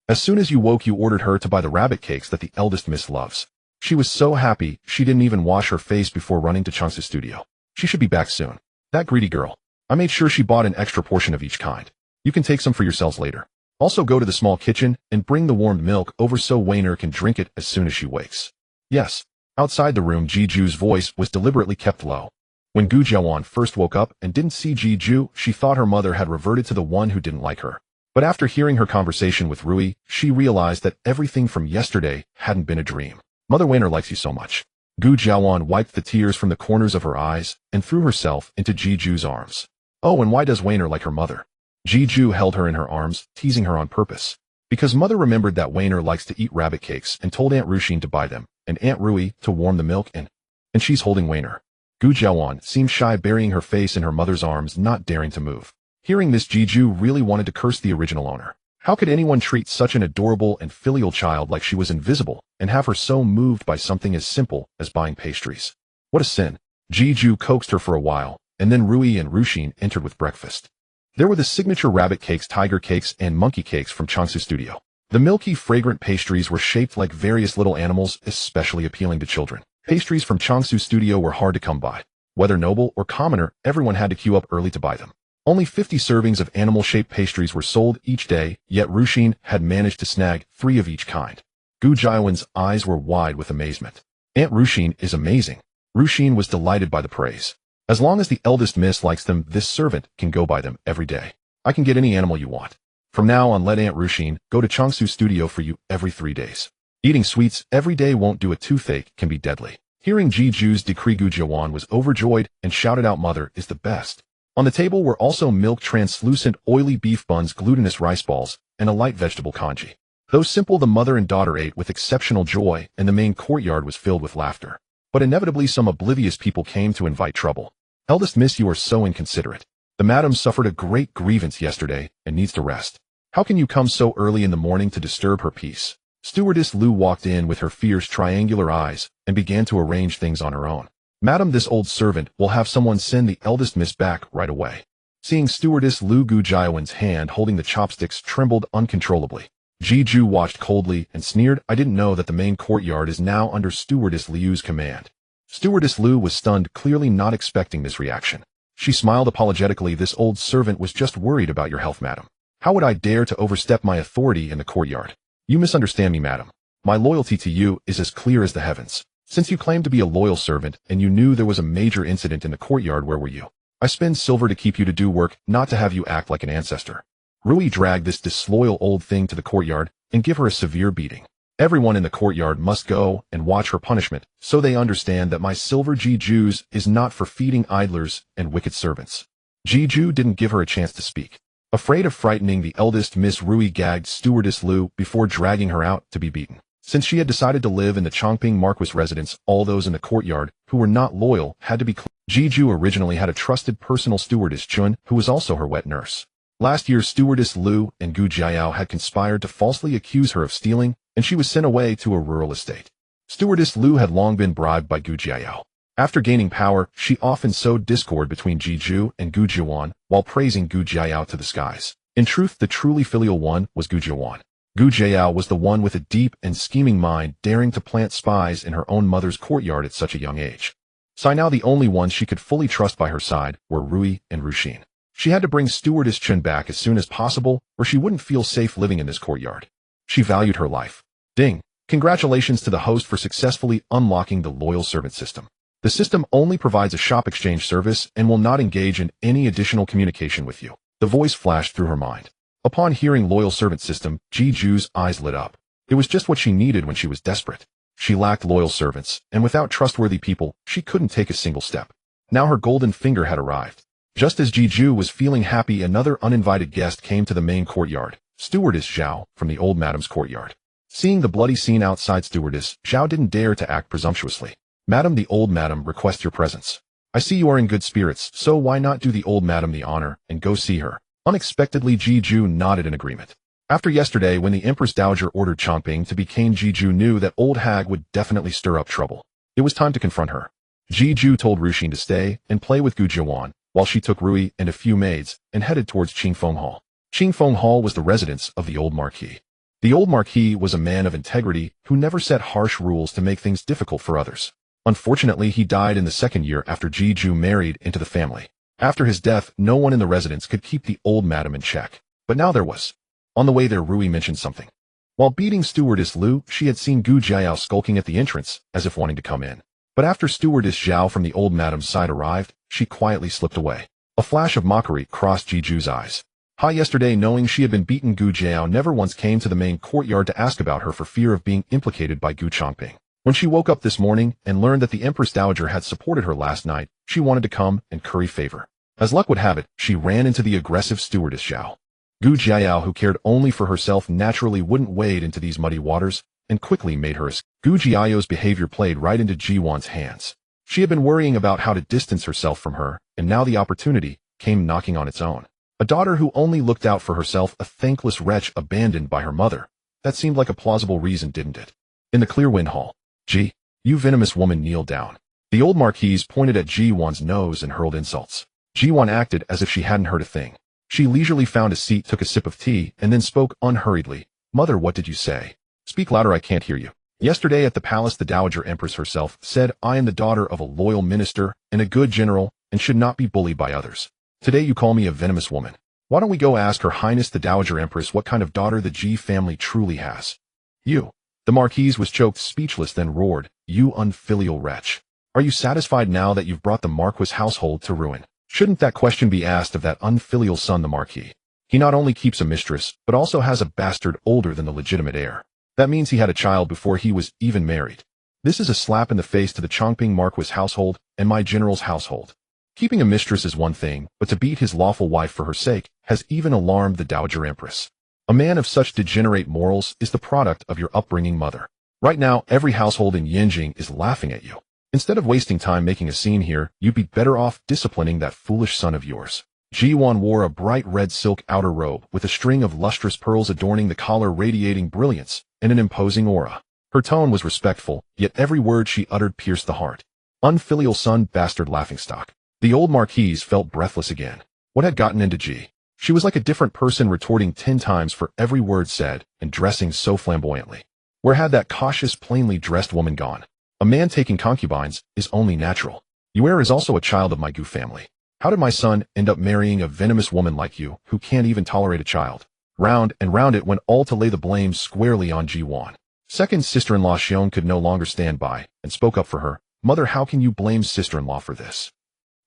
As soon as you woke, you ordered her to buy the rabbit cakes that the eldest miss loves. She was so happy, she didn't even wash her face before running to Changsu's studio. She should be back soon. That greedy girl. I made sure she bought an extra portion of each kind. You can take some for yourselves later. Also go to the small kitchen and bring the warmed milk over so Wainer can drink it as soon as she wakes. Yes. Outside the room, Ji Ju's voice was deliberately kept low. When Gu Jiawan first woke up and didn't see Ji Ju, she thought her mother had reverted to the one who didn't like her. But after hearing her conversation with Rui, she realized that everything from yesterday hadn't been a dream. Mother Wainer likes you so much. Gu Jiawan wiped the tears from the corners of her eyes and threw herself into Ji Ju's arms. Oh, and why does Wainer like her mother? Ji Ju held her in her arms, teasing her on purpose. Because mother remembered that Wainer likes to eat rabbit cakes and told Aunt Ruxin to buy them, and Aunt Rui to warm the milk and she's holding Wainer. Gu Jiawan seemed shy, burying her face in her mother's arms, not daring to move. Hearing this, Ji Ju really wanted to curse the original owner. How could anyone treat such an adorable and filial child like she was invisible, and have her so moved by something as simple as buying pastries? What a sin. Ji Ju coaxed her for a while, and then Rui and Ruxin entered with breakfast. There were the signature rabbit cakes, tiger cakes, and monkey cakes from Changsu's studio. The milky, fragrant pastries were shaped like various little animals, especially appealing to children. Pastries from Changsu's studio were hard to come by. Whether noble or commoner, everyone had to queue up early to buy them. Only 50 servings of animal-shaped pastries were sold each day, yet Ruxin had managed to snag 3 of each kind. Gu Jiawan's eyes were wide with amazement. Aunt Ruxin is amazing. Ruxin was delighted by the praise. As long as the eldest miss likes them, this servant can go buy them every day. I can get any animal you want. From now on, let Aunt Ruxin go to Changsu's studio for you every 3 days. Eating sweets every day won't do it. Toothache can be deadly. Hearing Ji Ju's decree, Gu Jiawan was overjoyed and shouted out, "Mother is the best." On the table were also milk, translucent, oily beef buns, glutinous rice balls, and a light vegetable congee. Though simple, the mother and daughter ate with exceptional joy, and the main courtyard was filled with laughter. But inevitably some oblivious people came to invite trouble. Eldest miss, you are so inconsiderate. The madam suffered a great grievance yesterday and needs to rest. How can you come so early in the morning to disturb her peace? Stewardess Lu walked in with her fierce triangular eyes and began to arrange things on her own. Madam, this old servant will have someone send the eldest miss back right away. Seeing Stewardess Lu, Gu Jiawan's hand holding the chopsticks trembled uncontrollably. Ji Ju watched coldly and sneered, "I didn't know that the main courtyard is now under Stewardess Liu's command." Stewardess Lu was stunned, clearly not expecting this reaction. She smiled apologetically. "This old servant was just worried about your health, madam. How would I dare to overstep my authority in the courtyard? You misunderstand me, madam. My loyalty to you is as clear as the heavens. Since you claim to be a loyal servant and you knew there was a major incident in the courtyard, where were you? I spend silver to keep you to do work, not to have you act like an ancestor." Rui dragged this disloyal old thing to the courtyard and give her a severe beating. Everyone in the courtyard must go and watch her punishment, so they understand that my silver Ji Ju's is not for feeding idlers and wicked servants. Ji Ju didn't give her a chance to speak. Afraid of frightening the eldest, Miss Rui gagged stewardess Lu before dragging her out to be beaten. Since she had decided to live in the Changping Marquis residence, all those in the courtyard who were not loyal had to be clean. Ji Ju originally had a trusted personal stewardess Chun, who was also her wet nurse. Last year, stewardess Lu and Gu Jiao had conspired to falsely accuse her of stealing, and she was sent away to a rural estate. Stewardess Lu had long been bribed by Gu Jiao. After gaining power, she often sowed discord between Ji Ju and Gu Duan, while praising Gu Jiao to the skies. In truth, the truly filial one was Gu Duan. Gu Jiao was the one with a deep and scheming mind, daring to plant spies in her own mother's courtyard at such a young age. So now the only ones she could fully trust by her side were Rui and Ruxin. She had to bring stewardess Chun back as soon as possible, or she wouldn't feel safe living in this courtyard. She valued her life. Ding! Congratulations to the host for successfully unlocking the loyal servant system. The system only provides a shop exchange service and will not engage in any additional communication with you. The voice flashed through her mind. Upon hearing loyal servant system, Ji Ju's eyes lit up. It was just what she needed when she was desperate. She lacked loyal servants, and without trustworthy people, she couldn't take a single step. Now her golden finger had arrived. Just as Ji Ju was feeling happy, another uninvited guest came to the main courtyard, Stewardess Zhao from the old madam's courtyard. Seeing the bloody scene outside, Stewardess Zhao didn't dare to act presumptuously. Madam, the old madam requests your presence. I see you are in good spirits, so why not do the old madam the honor and go see her? Unexpectedly, Ji Ju nodded in agreement. After yesterday, when the Empress Dowager ordered Changping to be caned, Ji Ju knew that old hag would definitely stir up trouble. It was time to confront her. Ji Ju told Ruxin to stay and play with Gu Duan, while she took Rui and a few maids and headed towards Qingfeng Hall. Qingfeng Hall was the residence of the old Marquis. The old Marquis was a man of integrity who never set harsh rules to make things difficult for others. Unfortunately, he died in the second year after Ji Ju married into the family. After his death, no one in the residence could keep the old madam in check. But now there was. On the way there, Rui mentioned something. While beating stewardess Lu, she had seen Gu Jiao skulking at the entrance, as if wanting to come in. But after stewardess Zhao from the old madam's side arrived, she quietly slipped away. A flash of mockery crossed Ji Ju's eyes. Yesterday, knowing she had been beaten, Gu Jiao never once came to the main courtyard to ask about her for fear of being implicated by Gu Changping. When she woke up this morning and learned that the Empress Dowager had supported her last night, she wanted to come and curry favor. As luck would have it, she ran into the aggressive stewardess Zhao. Gu Jiao, who cared only for herself, naturally wouldn't wade into these muddy waters, and quickly made her escape. Gu Jiao's behavior played right into Ji Duan's hands. She had been worrying about how to distance herself from her, and now the opportunity came knocking on its own. A daughter who only looked out for herself, a thankless wretch abandoned by her mother. That seemed like a plausible reason, didn't it? In the clear wind hall, Ji, you venomous woman, kneel down. The old Marquise pointed at Ji Duan's nose and hurled insults. Ji Duan acted as if she hadn't heard a thing. She leisurely found a seat, took a sip of tea, and then spoke unhurriedly. Mother, what did you say? Speak louder, I can't hear you. Yesterday at the palace, the Dowager Empress herself said I am the daughter of a loyal minister and a good general and should not be bullied by others. Today you call me a venomous woman. Why don't we go ask Her Highness the Dowager Empress what kind of daughter the Ji family truly has? You. The Marquise was choked speechless, then roared, you unfilial wretch. Are you satisfied now that you've brought the Marquis household to ruin? Shouldn't that question be asked of that unfilial son, the Marquis? He not only keeps a mistress, but also has a bastard older than the legitimate heir. That means he had a child before he was even married. This is a slap in the face to the Changping Marquis household and my general's household. Keeping a mistress is one thing, but to beat his lawful wife for her sake has even alarmed the Dowager Empress. A man of such degenerate morals is the product of your upbringing, mother. Right now, every household in Yanjing is laughing at you. Instead of wasting time making a scene here, you'd be better off disciplining that foolish son of yours. Ji Duan wore a bright red silk outer robe with a string of lustrous pearls adorning the collar, radiating brilliance and an imposing aura. Her tone was respectful, yet every word she uttered pierced the heart. Unfilial son, bastard laughingstock. The old Marquise felt breathless again. What had gotten into Ji? She was like a different person, retorting 10 times for every word said and dressing so flamboyantly. Where had that cautious, plainly dressed woman gone? A man taking concubines is only natural. Yue is also a child of my Gu family. How did my son end up marrying a venomous woman like you, who can't even tolerate a child? Round and round it went, all to lay the blame squarely on Ji Duan. Second sister-in-law Xiong could no longer stand by and spoke up for her. Mother, how can you blame sister-in-law for this?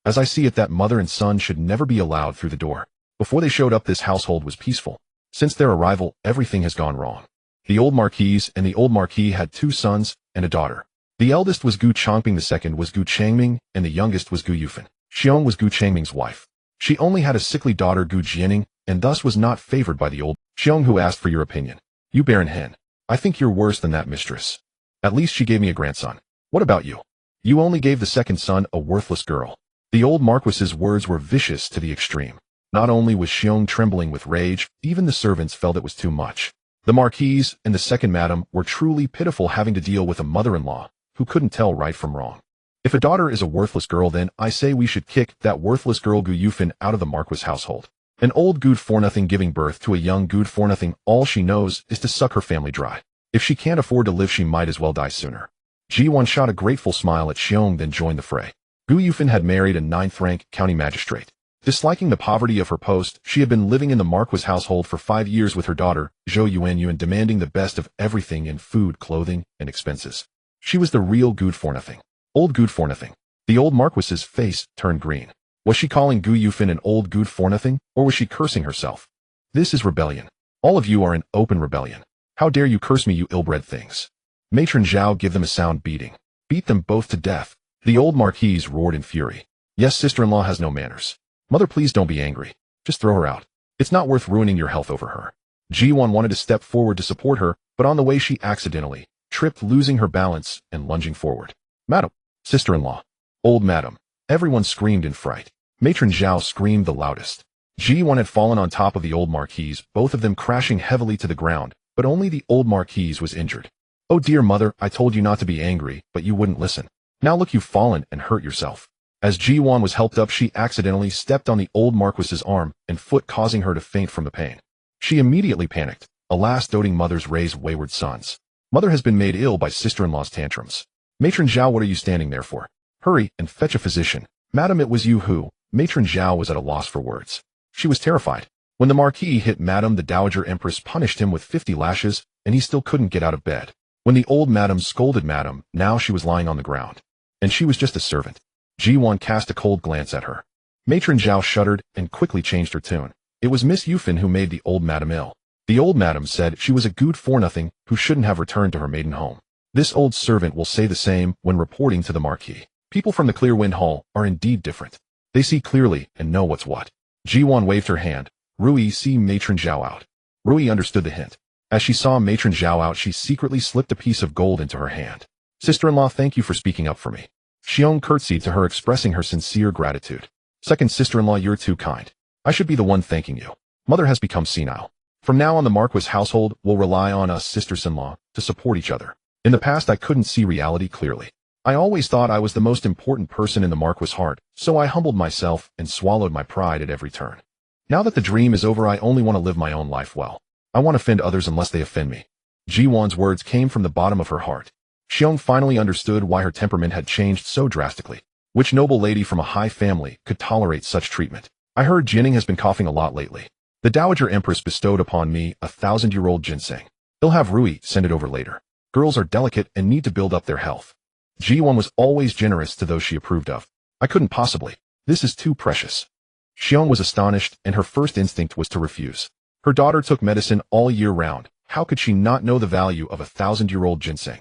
As I see it, that mother and son should never be allowed through the door. Before they showed up, this household was peaceful. Since their arrival, everything has gone wrong. The old Marquise and the old Marquis had 2 sons and a daughter. The eldest was Gu Changping, the second was Gu Changming, and the youngest was Gu Yufan. Xiong was Gu Changming's wife. She only had a sickly daughter, Gu Jianing, and thus was not favored by the old Xiong, who asked for your opinion. You barren hen. I think you're worse than that, mistress. At least she gave me a grandson. What about you? You only gave the second son a worthless girl. The old Marquis's words were vicious to the extreme. Not only was Xiong trembling with rage, even the servants felt it was too much. The Marquis and the second madam were truly pitiful, having to deal with a mother-in-law who couldn't tell right from wrong. If a daughter is a worthless girl, then I say we should kick that worthless girl Gu Yufin out of the Marquis household. An old good for nothing giving birth to a young good for nothing, all she knows is to suck her family dry. If she can't afford to live, she might as well die sooner. Ji Duan shot a grateful smile at Xiong, then joined the fray. Gu Yufin had married a 9th-rank county magistrate. Disliking the poverty of her post, she had been living in the Marquis household for 5 years with her daughter, Zhou Yuanyuan, demanding the best of everything in food, clothing, and expenses. She was the real good for nothing. Old good for nothing. The old Marquis's face turned green. Was she calling Gu Yufin an old good for nothing, or was she cursing herself? This is rebellion. All of you are in open rebellion. How dare you curse me, you ill-bred things? Matron Zhao, give them a sound beating. Beat them both to death. The old Marquis roared in fury. Yes, sister-in-law has no manners. Mother, please don't be angry. Just throw her out. It's not worth ruining your health over her. Ji Duan wanted to step forward to support her, but on the way she accidentally tripped, losing her balance and lunging forward. Madam, sister-in-law, old madam. Everyone screamed in fright. Matron Zhao screamed the loudest. Ji Duan had fallen on top of the old Marquis, both of them crashing heavily to the ground, but only the old Marquis was injured. Oh dear mother, I told you not to be angry, but you wouldn't listen. Now look, you've fallen and hurt yourself. As Ji Duan was helped up, she accidentally stepped on the old Marquis's arm and foot, causing her to faint from the pain. She immediately panicked. Alas, doting mothers raise wayward sons. Mother has been made ill by sister-in-law's tantrums. Matron Zhao, what are you standing there for? Hurry and fetch a physician. Madam, it was you who... Matron Zhao was at a loss for words. She was terrified. When the Marquis hit Madame, the Dowager Empress punished him with 50 lashes, and he still couldn't get out of bed. When the old Madame scolded Madame, now she was lying on the ground. And she was just a servant. Ji Duan cast a cold glance at her. Matron Zhao shuddered and quickly changed her tune. It was Miss Yufin who made the old Madame ill. The old Madame said she was a good for nothing who shouldn't have returned to her maiden home. This old servant will say the same when reporting to the Marquis. People from the Clear Wind Hall are indeed different. They see clearly and know what's what. Ji Duan waved her hand. Rui, see Matron Zhao out. Rui understood the hint. As she saw Matron Zhao out, she secretly slipped a piece of gold into her hand. Sister-in-law, thank you for speaking up for me. Xiong curtsied to her, expressing her sincere gratitude. Second sister-in-law, you're too kind. I should be the one thanking you. Mother has become senile. From now on, the Marquis household will rely on us sisters-in-law to support each other. In the past, I couldn't see reality clearly. I always thought I was the most important person in the Marquis' heart, so I humbled myself and swallowed my pride at every turn. Now that the dream is over, I only want to live my own life well. I won't offend others unless they offend me. Ji Duan's words came from the bottom of her heart. Xiong finally understood why her temperament had changed so drastically. Which noble lady from a high family could tolerate such treatment? I heard Jinning has been coughing a lot lately. The Dowager Empress bestowed upon me a 1,000-year-old ginseng. He'll have Rui send it over later. Girls are delicate and need to build up their health. Ji Duan was always generous to those she approved of. I couldn't possibly. This is too precious. Xiong was astonished, and her first instinct was to refuse. Her daughter took medicine all year round. How could she not know the value of a 1,000-year-old ginseng?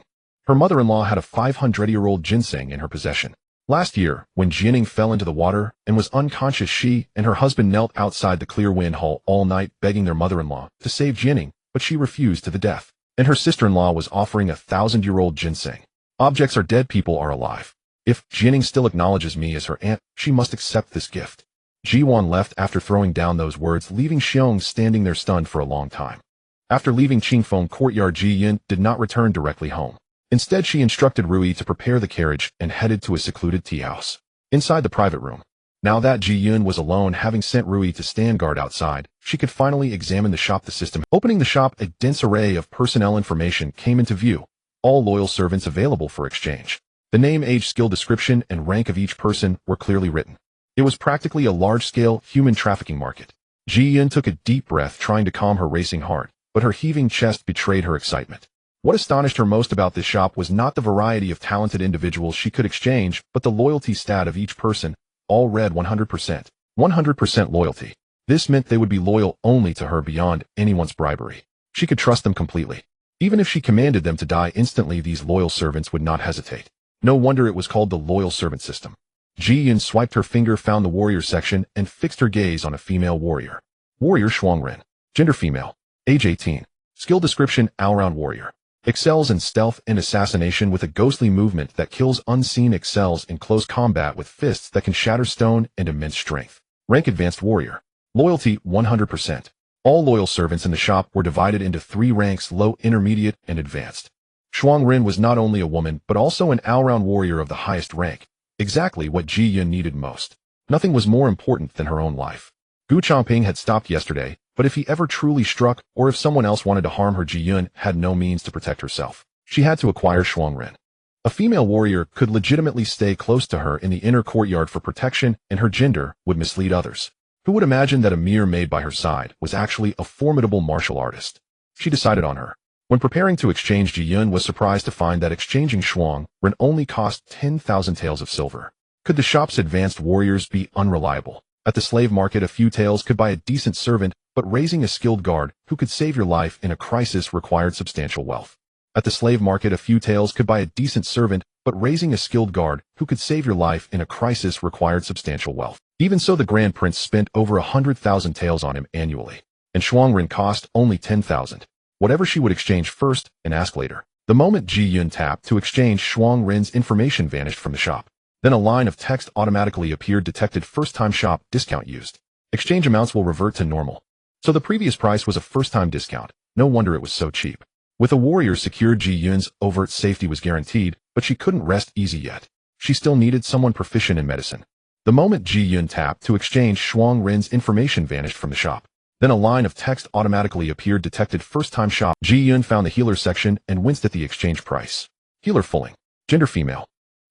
Her mother-in-law had a 500-year-old ginseng in her possession. Last year, when Jinning fell into the water and was unconscious, she and her husband knelt outside the Clear Wind Hall all night begging their mother-in-law to save Jinning, but she refused to the death. And her sister-in-law was offering a 1,000-year-old ginseng. Objects are dead, people are alive. If Jinning still acknowledges me as her aunt, she must accept this gift. Ji Duan left after throwing down those words, leaving Xiong standing there stunned for a long time. After leaving Qingfeng courtyard, Ji Yin did not return directly home. Instead, she instructed Rui to prepare the carriage and headed to a secluded tea house. Inside the private room. Now that Ji Yun was alone, having sent Rui to stand guard outside, she could finally examine the shop. The system. Opening the shop, a dense array of personnel information came into view. All loyal servants available for exchange. The name, age, skill description, and rank of each person were clearly written. It was practically a large-scale human trafficking market. Ji Yun took a deep breath, trying to calm her racing heart, but her heaving chest betrayed her excitement. What astonished her most about this shop was not the variety of talented individuals she could exchange, but the loyalty stat of each person, all read 100%. 100% loyalty. This meant they would be loyal only to her beyond anyone's bribery. She could trust them completely. Even if she commanded them to die instantly, these loyal servants would not hesitate. No wonder it was called the loyal servant system. Ji Yun swiped her finger, found the warrior section, and fixed her gaze on a female warrior. Warrior Shuangren. Gender female. Age 18. Skill description all-round warrior. Excels in stealth and assassination with a ghostly movement that kills unseen. Excels in close combat with fists that can shatter stone and immense strength. Rank advanced warrior. Loyalty 100%. All loyal servants in the shop were divided into 3 ranks: low, intermediate, and advanced. Shuangren was not only a woman but also an all-round warrior of the highest rank, exactly what Ji Duan needed most. Nothing was more important than her own life. Gu Changping had stopped yesterday, but if he ever truly struck, or if someone else wanted to harm her, Ji Duan had no means to protect herself. She had to acquire Shuangren. A female warrior could legitimately stay close to her in the inner courtyard for protection, and her gender would mislead others. Who would imagine that a mere maid by her side was actually a formidable martial artist? She decided on her. When preparing to exchange, Ji Duan was surprised to find that exchanging Shuangren only cost 10,000 taels of silver. Could the shop's advanced warriors be unreliable? At the slave market, a few taels could buy a decent servant, but raising a skilled guard who could save your life in a crisis required substantial wealth. At the slave market, a few taels could buy a decent servant, but raising a skilled guard who could save your life in a crisis required substantial wealth. Even so, the Grand Prince spent over 100,000 taels on him annually, and Shuangren cost only 10,000. Whatever she would exchange first and ask later. The moment Ji Duan tapped to exchange, Shuangren's information vanished from the shop. Then a line of text automatically appeared: detected first-time shop discount used. Exchange amounts will revert to normal. So the previous price was a first-time discount. No wonder it was so cheap. With a warrior secured, Ji Duan's overt safety was guaranteed, but she couldn't rest easy yet. She still needed someone proficient in medicine. The moment Ji Duan tapped to exchange, Shuangren's information vanished from the shop. Then a line of text automatically appeared: detected first-time shop. Ji Duan found the healer section and winced at the exchange price. Healer Fulling. Gender female.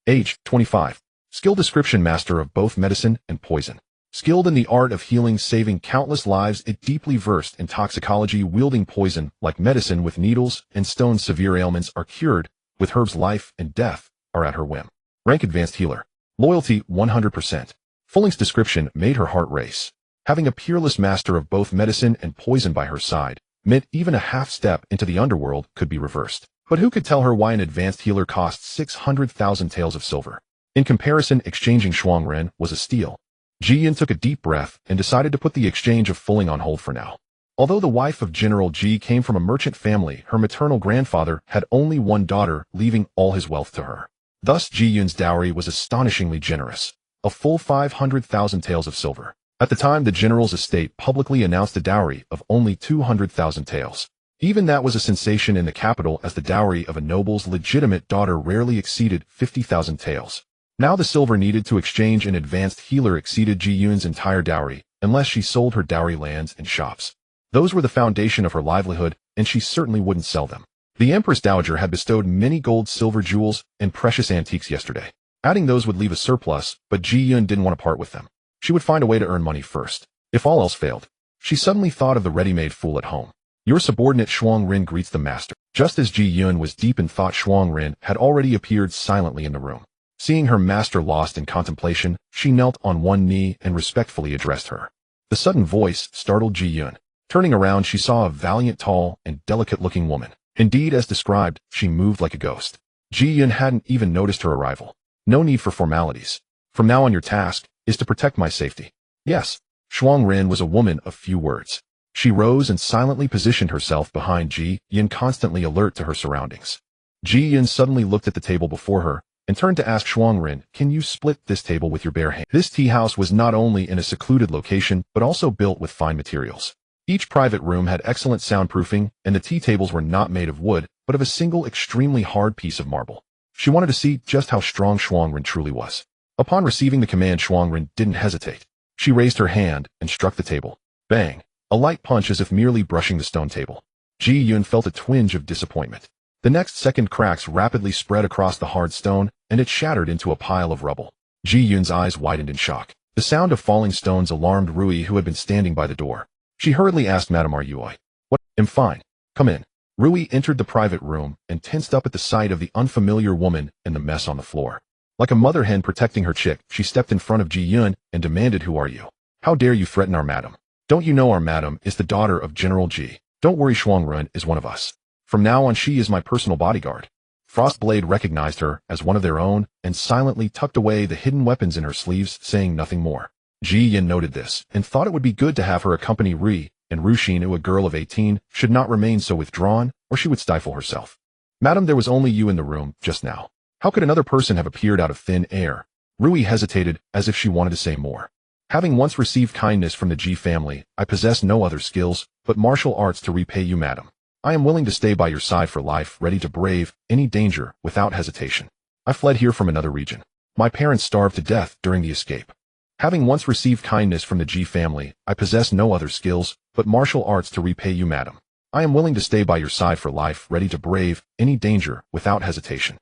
Age 25. Skill description: master of both medicine and poison. Skilled in the art of healing, saving countless lives, it deeply versed in toxicology, wielding poison like medicine with needles and stones. Severe ailments are cured with herbs. Life and death are at her whim. Rank advanced healer. Loyalty 100%. Fulling's description made her heart race. Having a peerless master of both medicine and poison by her side meant even a half step into the underworld could be reversed. But who could tell her why an advanced healer costs 600,000 taels of silver? In comparison, exchanging Shuangren was a steal. Ji Duan took a deep breath and decided to put the exchange of Fulling on hold for now. Although the wife of General Ji came from a merchant family, her maternal grandfather had only one daughter, leaving all his wealth to her. Thus, Ji Duan's dowry was astonishingly generous, a full 500,000 taels of silver. At the time, the general's estate publicly announced a dowry of only 200,000 taels. Even that was a sensation in the capital, as the dowry of a noble's legitimate daughter rarely exceeded 50,000 taels. Now the silver needed to exchange an advanced healer exceeded Ji Duan's entire dowry, unless she sold her dowry lands and shops. Those were the foundation of her livelihood, and she certainly wouldn't sell them. The Empress Dowager had bestowed many gold, silver, jewels, and precious antiques yesterday. Adding those would leave a surplus, but Ji Duan didn't want to part with them. She would find a way to earn money first, if all else failed. She suddenly thought of the ready-made fool at home. Your subordinate Shuangren greets the master. Just as Ji Duan was deep in thought, Shuangren had already appeared silently in the room. Seeing her master lost in contemplation, she knelt on one knee and respectfully addressed her. The sudden voice startled Ji Duan. Turning around, she saw a valiant, tall, and delicate-looking woman. Indeed, as described, she moved like a ghost. Ji Duan hadn't even noticed her arrival. No need for formalities. From now on, your task is to protect my safety. Yes. Shuangren was a woman of few words. She rose and silently positioned herself behind Ji Duan, constantly alert to her surroundings. Ji Duan suddenly looked at the table before her and turned to ask Shuangren, "Can you split this table with your bare hand?" This tea house was not only in a secluded location, but also built with fine materials. Each private room had excellent soundproofing, and the tea tables were not made of wood, but of a single extremely hard piece of marble. She wanted to see just how strong Shuangren truly was. Upon receiving the command, Shuangren didn't hesitate. She raised her hand and struck the table. Bang! A light punch, as if merely brushing the stone table. Ji Duan felt a twinge of disappointment. The next second, cracks rapidly spread across the hard stone, and it shattered into a pile of rubble. Ji Duan's eyes widened in shock. The sound of falling stones alarmed Rui, who had been standing by the door. She hurriedly asked, "Madam, are you all right?" "What? I'm fine. Come in." Rui entered the private room and tensed up at the sight of the unfamiliar woman and the mess on the floor. Like a mother hen protecting her chick, she stepped in front of Ji Duan and demanded, "Who are you? How dare you threaten our madam? Don't you know our madam is the daughter of General Ji? Don't worry, Shuangren is one of us. From now on, she is my personal bodyguard." Frostblade recognized her as one of their own and silently tucked away the hidden weapons in her sleeves, saying nothing more. Ji Yin noted this, and thought it would be good to have her accompany Ri, and Ruxin, who a girl of 18, should not remain so withdrawn, or she would stifle herself. Madam, there was only you in the room, just now. How could another person have appeared out of thin air? Rui hesitated, as if she wanted to say more. Having once received kindness from the Ji family, I possess no other skills, but martial arts to repay you, madam. I am willing to stay by your side for life, ready to brave any danger, without hesitation. I fled here from another region. My parents starved to death during the escape. Having once received kindness from the Ji family, I possess no other skills, but martial arts to repay you, madam. I am willing to stay by your side for life, ready to brave any danger, without hesitation.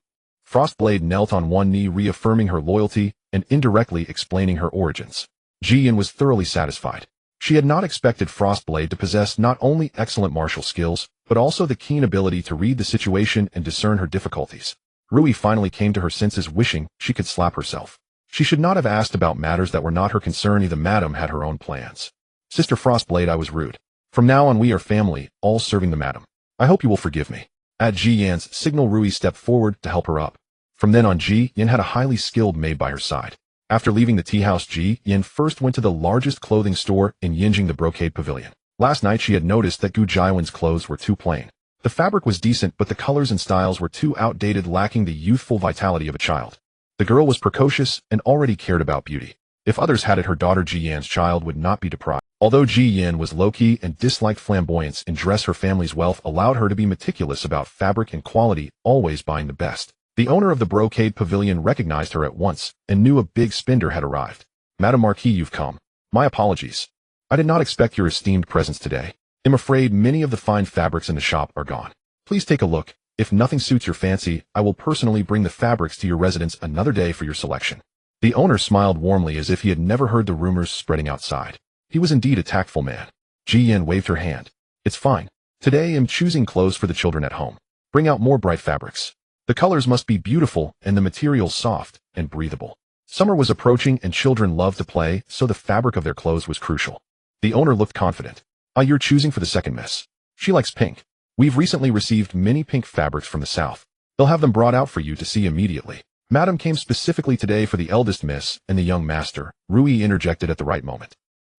Frostblade knelt on one knee, reaffirming her loyalty and indirectly explaining her origins. Ji Yin was thoroughly satisfied. She had not expected Frostblade to possess not only excellent martial skills, but also the keen ability to read the situation and discern her difficulties. Rui finally came to her senses, wishing she could slap herself. She should not have asked about matters that were not her concern. Either madam had her own plans. Sister Frostblade, I was rude. From now on we are family, all serving the madam. I hope you will forgive me. At Ji Yan's signal, Rui stepped forward to help her up. From then on, Ji Yan had a highly skilled maid by her side. After leaving the tea house, Ji Yan first went to the largest clothing store in Yinjing, the brocade pavilion. Last night she had noticed that Gu Jiwan's clothes were too plain. The fabric was decent, but the colors and styles were too outdated, lacking the youthful vitality of a child. The girl was precocious and already cared about beauty. If others had it, her daughter Ji Yan's child would not be deprived. Although Ji Yan was low-key and disliked flamboyance in dress, her family's wealth allowed her to be meticulous about fabric and quality, always buying the best. The owner of the brocade pavilion recognized her at once and knew a big spender had arrived. Madam Marquis, you've come. My apologies. I did not expect your esteemed presence today. I'm afraid many of the fine fabrics in the shop are gone. Please take a look. If nothing suits your fancy, I will personally bring the fabrics to your residence another day for your selection. The owner smiled warmly, as if he had never heard the rumors spreading outside. He was indeed a tactful man. Ji Yan waved her hand. It's fine. Today I'm choosing clothes for the children at home. Bring out more bright fabrics. The colors must be beautiful and the materials soft and breathable. Summer was approaching and children loved to play, so the fabric of their clothes was crucial. The owner looked confident. You're choosing for the second miss. She likes pink. We've recently received many pink fabrics from the south. They'll have them brought out for you to see immediately. Madam came specifically today for the eldest miss and the young master. Rui interjected at the right moment.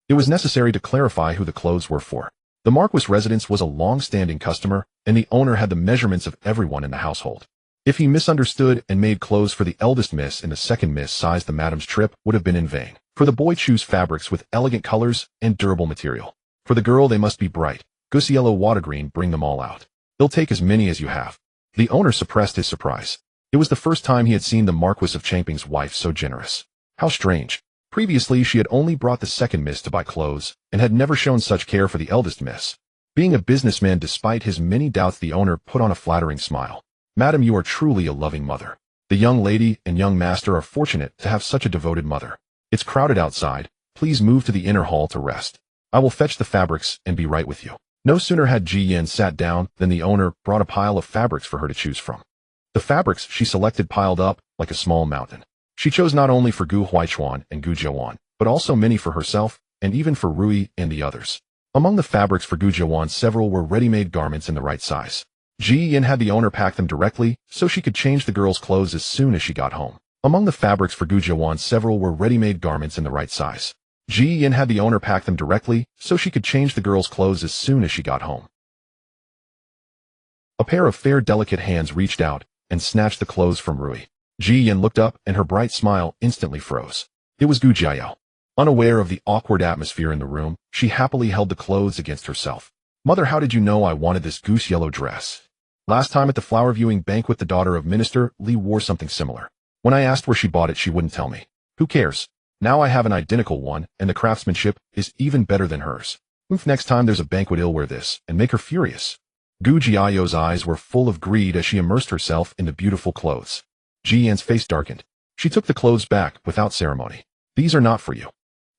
It was necessary to clarify who the clothes were for. The Marquis residence was a long-standing customer, and the owner had the measurements of everyone in the household. If he misunderstood and made clothes for the eldest miss and the second miss size, the madam's trip would have been in vain. For the boy, choose fabrics with elegant colors and durable material. For the girl, they must be bright. Goose yellow, water green, bring them all out. They'll take as many as you have. The owner suppressed his surprise. It was the first time he had seen the Marquis of Changping's wife so generous. How strange. Previously, she had only brought the second miss to buy clothes, and had never shown such care for the eldest miss. Being a businessman, despite his many doubts, the owner put on a flattering smile. Madam, you are truly a loving mother. The young lady and young master are fortunate to have such a devoted mother. It's crowded outside. Please move to the inner hall to rest. I will fetch the fabrics and be right with you. No sooner had Ji Yan sat down than the owner brought a pile of fabrics for her to choose from. The fabrics she selected piled up like a small mountain. She chose not only for Gu Huaichuan and Gu Jiwan, but also many for herself, and even for Rui and the others. Among the fabrics for Gu Jiwan, several were ready-made garments in the right size. Ji Yan had the owner pack them directly, so she could change the girl's clothes as soon as she got home. Among the fabrics for Gu Jiwan, several were ready-made garments in the right size. Ji Yan had the owner pack them directly, so she could change the girl's clothes as soon as she got home. A pair of fair, delicate hands reached out and snatched the clothes from Rui. Ji Yan looked up, and her bright smile instantly froze. It was Gu Jiao. Unaware of the awkward atmosphere in the room, she happily held the clothes against herself. Mother, how did you know I wanted this goose yellow dress? Last time at the flower viewing banquet, the daughter of Minister Li wore something similar. When I asked where she bought it, she wouldn't tell me. Who cares? Now I have an identical one, and the craftsmanship is even better than hers. Next time there's a banquet, I'll wear this and make her furious. Gu Jiao's eyes were full of greed as she immersed herself in the beautiful clothes. Ji Yan's face darkened. She took the clothes back without ceremony. These are not for you.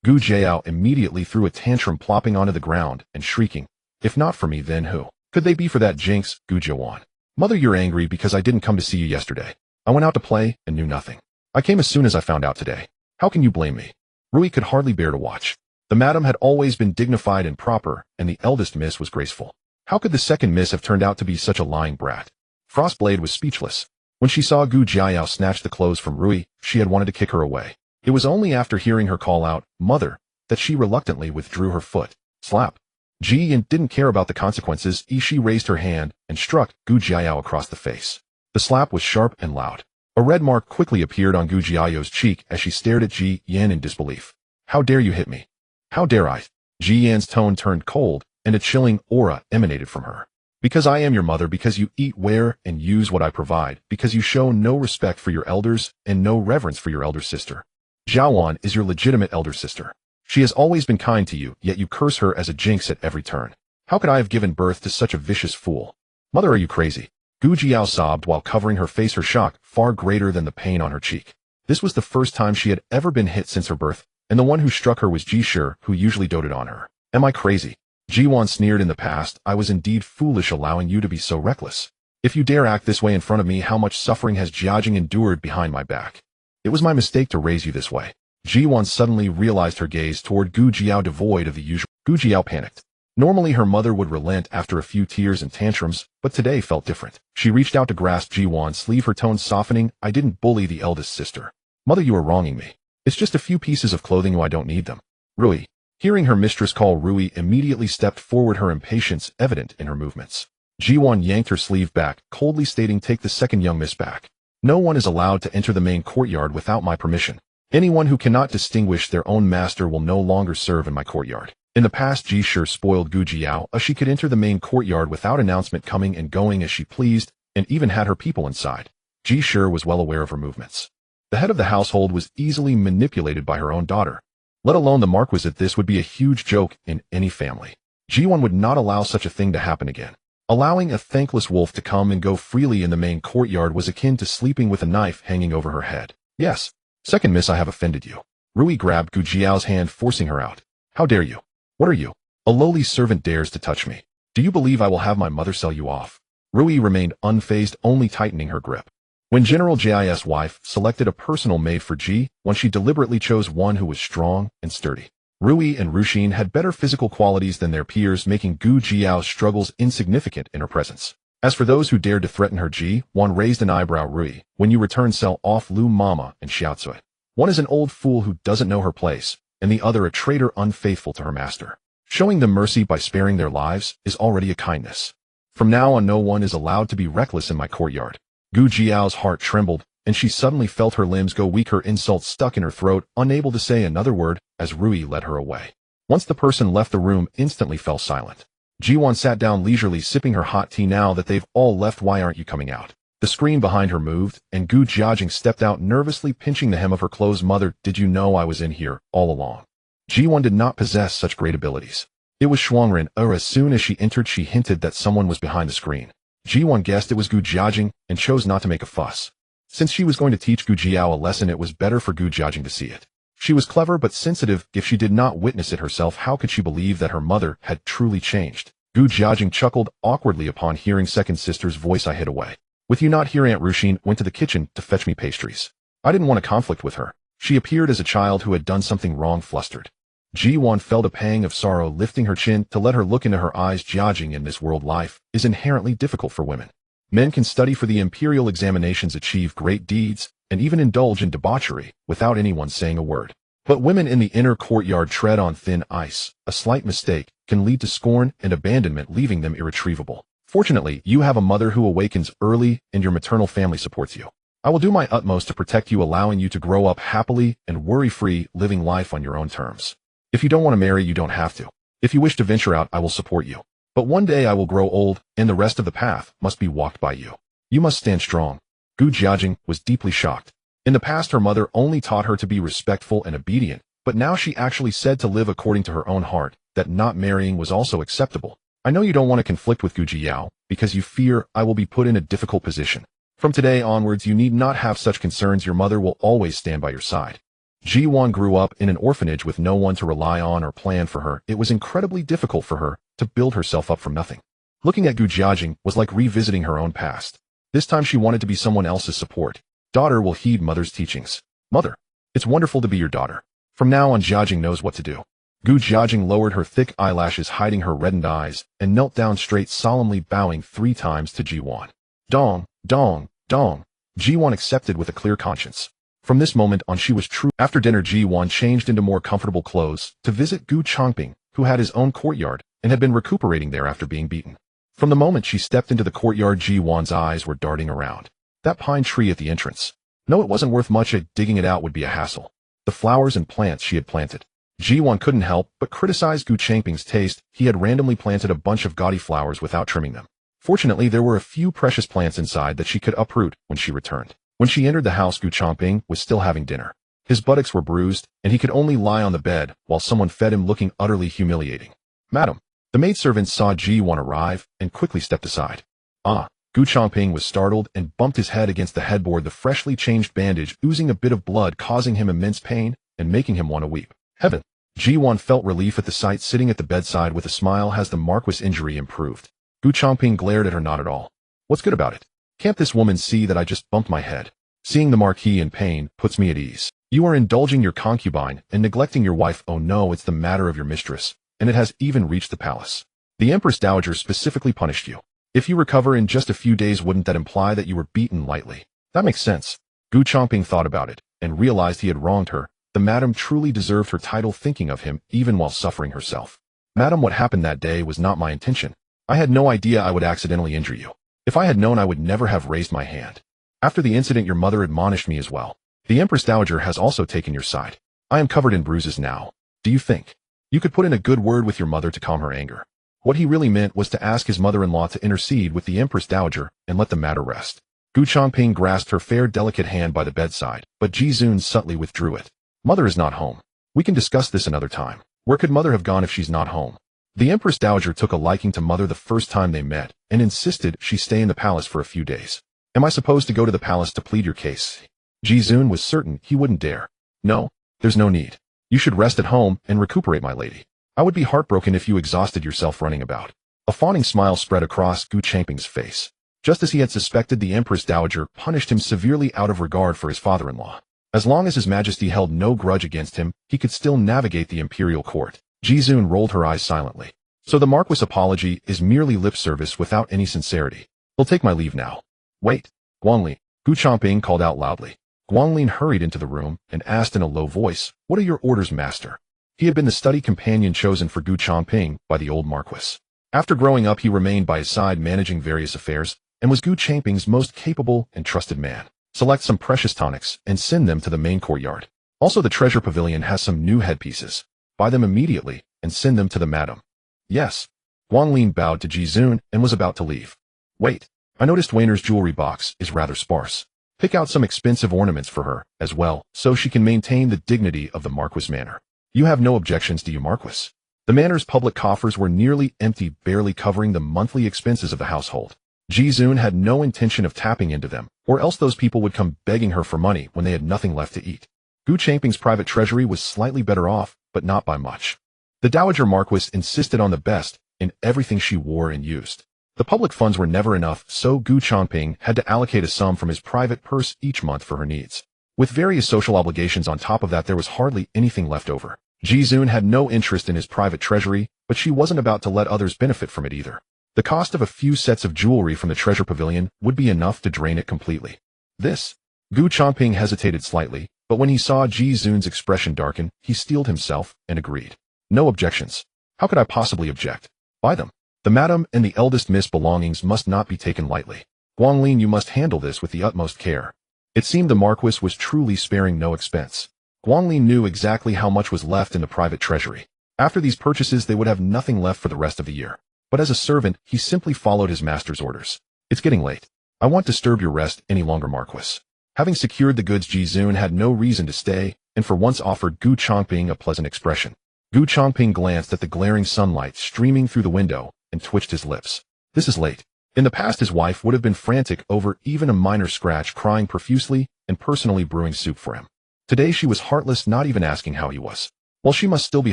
Gu Jiao immediately threw a tantrum, plopping onto the ground and shrieking. If not for me, then who could they be? For that jinx, Gu Jiwan. Mother, you're angry because I didn't come to see you yesterday. I went out to play and knew nothing. I came as soon as I found out today. How can you blame me? Rui could hardly bear to watch. The madam had always been dignified and proper, and the eldest miss was graceful. How could the second miss have turned out to be such a lying brat? Frostblade was speechless. When she saw Gu Jiao snatch the clothes from Rui, she had wanted to kick her away. It was only after hearing her call out, "Mother," that she reluctantly withdrew her foot. Slap. Ji Duan didn't care about the consequences. She raised her hand and struck Gu Jiao across the face. The slap was sharp and loud. A red mark quickly appeared on Gu Jiao's cheek as she stared at Ji Duan in disbelief. "How dare you hit me? How dare I?" Ji Duan's tone turned cold, and a chilling aura emanated from her. "Because I am your mother, because you eat, wear, and use what I provide, because you show no respect for your elders and no reverence for your elder sister. Jiawan is your legitimate elder sister. She has always been kind to you, yet you curse her as a jinx at every turn. How could I have given birth to such a vicious fool? Mother, are you crazy?" Gu Jiao sobbed while covering her face, her shock far greater than the pain on her cheek. This was the first time she had ever been hit since her birth, and the one who struck her was Ji Shi, who usually doted on her. "Am I crazy?" Ji Duan sneered. "In the past, I was indeed foolish allowing you to be so reckless. If you dare act this way in front of me, how much suffering has Jiajing endured behind my back? It was my mistake to raise you this way." Ji Duan suddenly realized her gaze toward Gu Jiao devoid of the usual. Gu Jiao panicked. Normally her mother would relent after a few tears and tantrums, but today felt different. She reached out to grasp Ji Duan's sleeve, her tone softening. "I didn't bully the eldest sister. Mother, you are wronging me. It's just a few pieces of clothing, I don't need them." Rui. Hearing her mistress call, Rui immediately stepped forward, her impatience evident in her movements. Ji Duan yanked her sleeve back, coldly stating, "Take the second young miss back. No one is allowed to enter the main courtyard without my permission. Anyone who cannot distinguish their own master will no longer serve in my courtyard." In the past, Ji Shi spoiled Gu Jiao. She could enter the main courtyard without announcement, coming and going as she pleased, and even had her people inside. Ji Shi was well aware of her movements. The head of the household was easily manipulated by her own daughter. Let alone the Marquisate, this would be a huge joke in any family. Ji Duan would not allow such a thing to happen again. Allowing a thankless wolf to come and go freely in the main courtyard was akin to sleeping with a knife hanging over her head. "Yes. Second miss, I have offended you." Rui grabbed Gu Jiao's hand, forcing her out. "How dare you? What are you? A lowly servant dares to touch me. Do you believe I will have my mother sell you off?" Rui remained unfazed, only tightening her grip. When General Ji's wife selected a personal maid for Ji Duan, she deliberately chose one who was strong and sturdy. Rui and Ruxin had better physical qualities than their peers, making Gu Jiao's struggles insignificant in her presence. As for those who dared to threaten her, Ji Duan raised an eyebrow. "Rui, when you return, sell off Lu Mama and Xiaotsui. One is an old fool who doesn't know her place, and the other a traitor unfaithful to her master. Showing them mercy by sparing their lives is already a kindness. From now on, no one is allowed to be reckless in my courtyard." Gu Jiao's heart trembled, and she suddenly felt her limbs go weak, her insult stuck in her throat, unable to say another word, as Rui led her away. Once the person left, the room instantly fell silent. Ji Duan sat down leisurely, sipping her hot tea. "Now that they've all left, why aren't you coming out?" The screen behind her moved, and Gu Jiajing stepped out, nervously pinching the hem of her clothes. "Mother, did you know I was in here all along?" Ji Duan did not possess such great abilities. It was Shuangren. As soon as she entered, she hinted that someone was behind the screen. Ji Duan guessed it was Gu Jiajing and chose not to make a fuss. Since she was going to teach Gu Jiao a lesson, it was better for Gu Jiajing to see it. She was clever but sensitive. If she did not witness it herself, how could she believe that her mother had truly changed? Gu Jiajing chuckled awkwardly upon hearing second sister's voice. "I hid away. With you not here, Aunt Ruxin went to the kitchen to fetch me pastries. I didn't want a conflict with her. She appeared as a child who had done something wrong, flustered." Ji Duan felt a pang of sorrow, lifting her chin to let her look into her eyes. "Jiajing, in this world, life is inherently difficult for women. Men can study for the imperial examinations, achieve great deeds, and even indulge in debauchery without anyone saying a word. But women in the inner courtyard tread on thin ice. A slight mistake can lead to scorn and abandonment, leaving them irretrievable. Fortunately, you have a mother who awakens early, and your maternal family supports you. I will do my utmost to protect you, allowing you to grow up happily and worry-free, living life on your own terms. If you don't want to marry, you don't have to. If you wish to venture out, I will support you. But one day I will grow old, and the rest of the path must be walked by you. You must stand strong." Gu Jiajing was deeply shocked. In the past, her mother only taught her to be respectful and obedient, but now she actually said to live according to her own heart, that not marrying was also acceptable. "I know you don't want to conflict with Gu Jiao, because you fear I will be put in a difficult position. From today onwards, you need not have such concerns. Your mother will always stand by your side." Ji Duan grew up in an orphanage with no one to rely on or plan for her. It was incredibly difficult for her to build herself up from nothing. Looking at Gu Jiajing was like revisiting her own past. This time she wanted to be someone else's support. Daughter will heed mother's teachings. "Mother, it's wonderful to be your daughter. From now on, Jiajing knows what to do." Gu Jiajing lowered her thick eyelashes, hiding her reddened eyes, and knelt down straight, solemnly bowing 3 times to Ji Duan. "Dong, dong, dong." Ji Duan accepted with a clear conscience. From this moment on she was true. After dinner Ji Duan changed into more comfortable clothes to visit Gu Changping, who had his own courtyard and had been recuperating there after being beaten. From the moment she stepped into the courtyard Ji Duan's eyes were darting around. That pine tree at the entrance. No, it wasn't worth much, digging it out would be a hassle. The flowers and plants she had planted. Ji Duan couldn't help but criticize Gu Changping's taste. He had randomly planted a bunch of gaudy flowers without trimming them. Fortunately, there were a few precious plants inside that she could uproot when she returned. When she entered the house, Gu Changping was still having dinner. His buttocks were bruised, and he could only lie on the bed while someone fed him, looking utterly humiliating. "Madam." The maidservant saw Ji Duan arrive and quickly stepped aside. "Ah." Gu Changping was startled and bumped his head against the headboard, the freshly changed bandage oozing a bit of blood, causing him immense pain and making him want to weep. Heaven! Ji Duan felt relief at the sight, sitting at the bedside with a smile. Has the Marquis' injury improved? Gu Changping glared at her. Not at all. What's good about it? Can't this woman see that I just bumped my head? Seeing the Marquis in pain puts me at ease. You are indulging your concubine and neglecting your wife. Oh no, it's the matter of your mistress, and it has even reached the palace. The Empress Dowager specifically punished you. If you recover in just a few days, wouldn't that imply that you were beaten lightly? That makes sense. Gu Changping thought about it and realized he had wronged her. The madam truly deserved her title, thinking of him even while suffering herself. Madam, what happened that day was not my intention. I had no idea I would accidentally injure you. If I had known, I would never have raised my hand. After the incident, your mother admonished me as well. The Empress Dowager has also taken your side. I am covered in bruises now. Do you think you could put in a good word with your mother to calm her anger? What he really meant was to ask his mother-in-law to intercede with the Empress Dowager and let the matter rest. Gu Changping grasped her fair, delicate hand by the bedside, but Ji Duan subtly withdrew it. Mother is not home. We can discuss this another time. Where could mother have gone if she's not home? The Empress Dowager took a liking to mother the first time they met and insisted she stay in the palace for a few days. Am I supposed to go to the palace to plead your case? Ji Duan was certain he wouldn't dare. No, there's no need. You should rest at home and recuperate, my lady. I would be heartbroken if you exhausted yourself running about. A fawning smile spread across Gu Changping's face. Just as he had suspected, the Empress Dowager punished him severely out of regard for his father-in-law. As long as His Majesty held no grudge against him, he could still navigate the imperial court. Ji Duan rolled her eyes silently. So the Marquis' apology is merely lip service without any sincerity. I'll take my leave now. Wait. Guanlin, Gu Changping called out loudly. Guanlin hurried into the room and asked in a low voice, "What are your orders, master?" He had been the study companion chosen for Gu Changping by the old Marquis. After growing up, he remained by his side, managing various affairs, and was Gu Changping's most capable and trusted man. Select some precious tonics and send them to the main courtyard. Also, the treasure pavilion has some new headpieces. Buy them immediately and send them to the madam. Yes. Guanlin bowed to Ji Duan and was about to leave. Wait, I noticed Weiner's jewelry box is rather sparse. Pick out some expensive ornaments for her as well, so she can maintain the dignity of the Marquis manor. You have no objections, do you, Marquis? The manor's public coffers were nearly empty, barely covering the monthly expenses of the household. Ji Duan had no intention of tapping into them, or else those people would come begging her for money when they had nothing left to eat. Gu Changping's private treasury was slightly better off, but not by much. The Dowager Marquis insisted on the best in everything she wore and used. The public funds were never enough, so Gu Changping had to allocate a sum from his private purse each month for her needs. With various social obligations on top of that, there was hardly anything left over. Ji Duan had no interest in his private treasury, but she wasn't about to let others benefit from it either. The cost of a few sets of jewelry from the treasure pavilion would be enough to drain it completely. This? Gu Changping hesitated slightly, but when he saw Ji Duan's expression darken, he steeled himself and agreed. No objections. How could I possibly object? Buy them. The madam and the eldest miss belongings must not be taken lightly. Guanlin, you must handle this with the utmost care. It seemed the Marquis was truly sparing no expense. Guanlin knew exactly how much was left in the private treasury. After these purchases, they would have nothing left for the rest of the year. But as a servant, he simply followed his master's orders. It's getting late. I won't disturb your rest any longer, Marquis. Having secured the goods, Ji Duan had no reason to stay, and for once offered Gu Changping a pleasant expression. Gu Changping glanced at the glaring sunlight streaming through the window and twitched his lips. This is late. In the past, his wife would have been frantic over even a minor scratch, crying profusely and personally brewing soup for him. Today she was heartless, not even asking how he was. Well, she must still be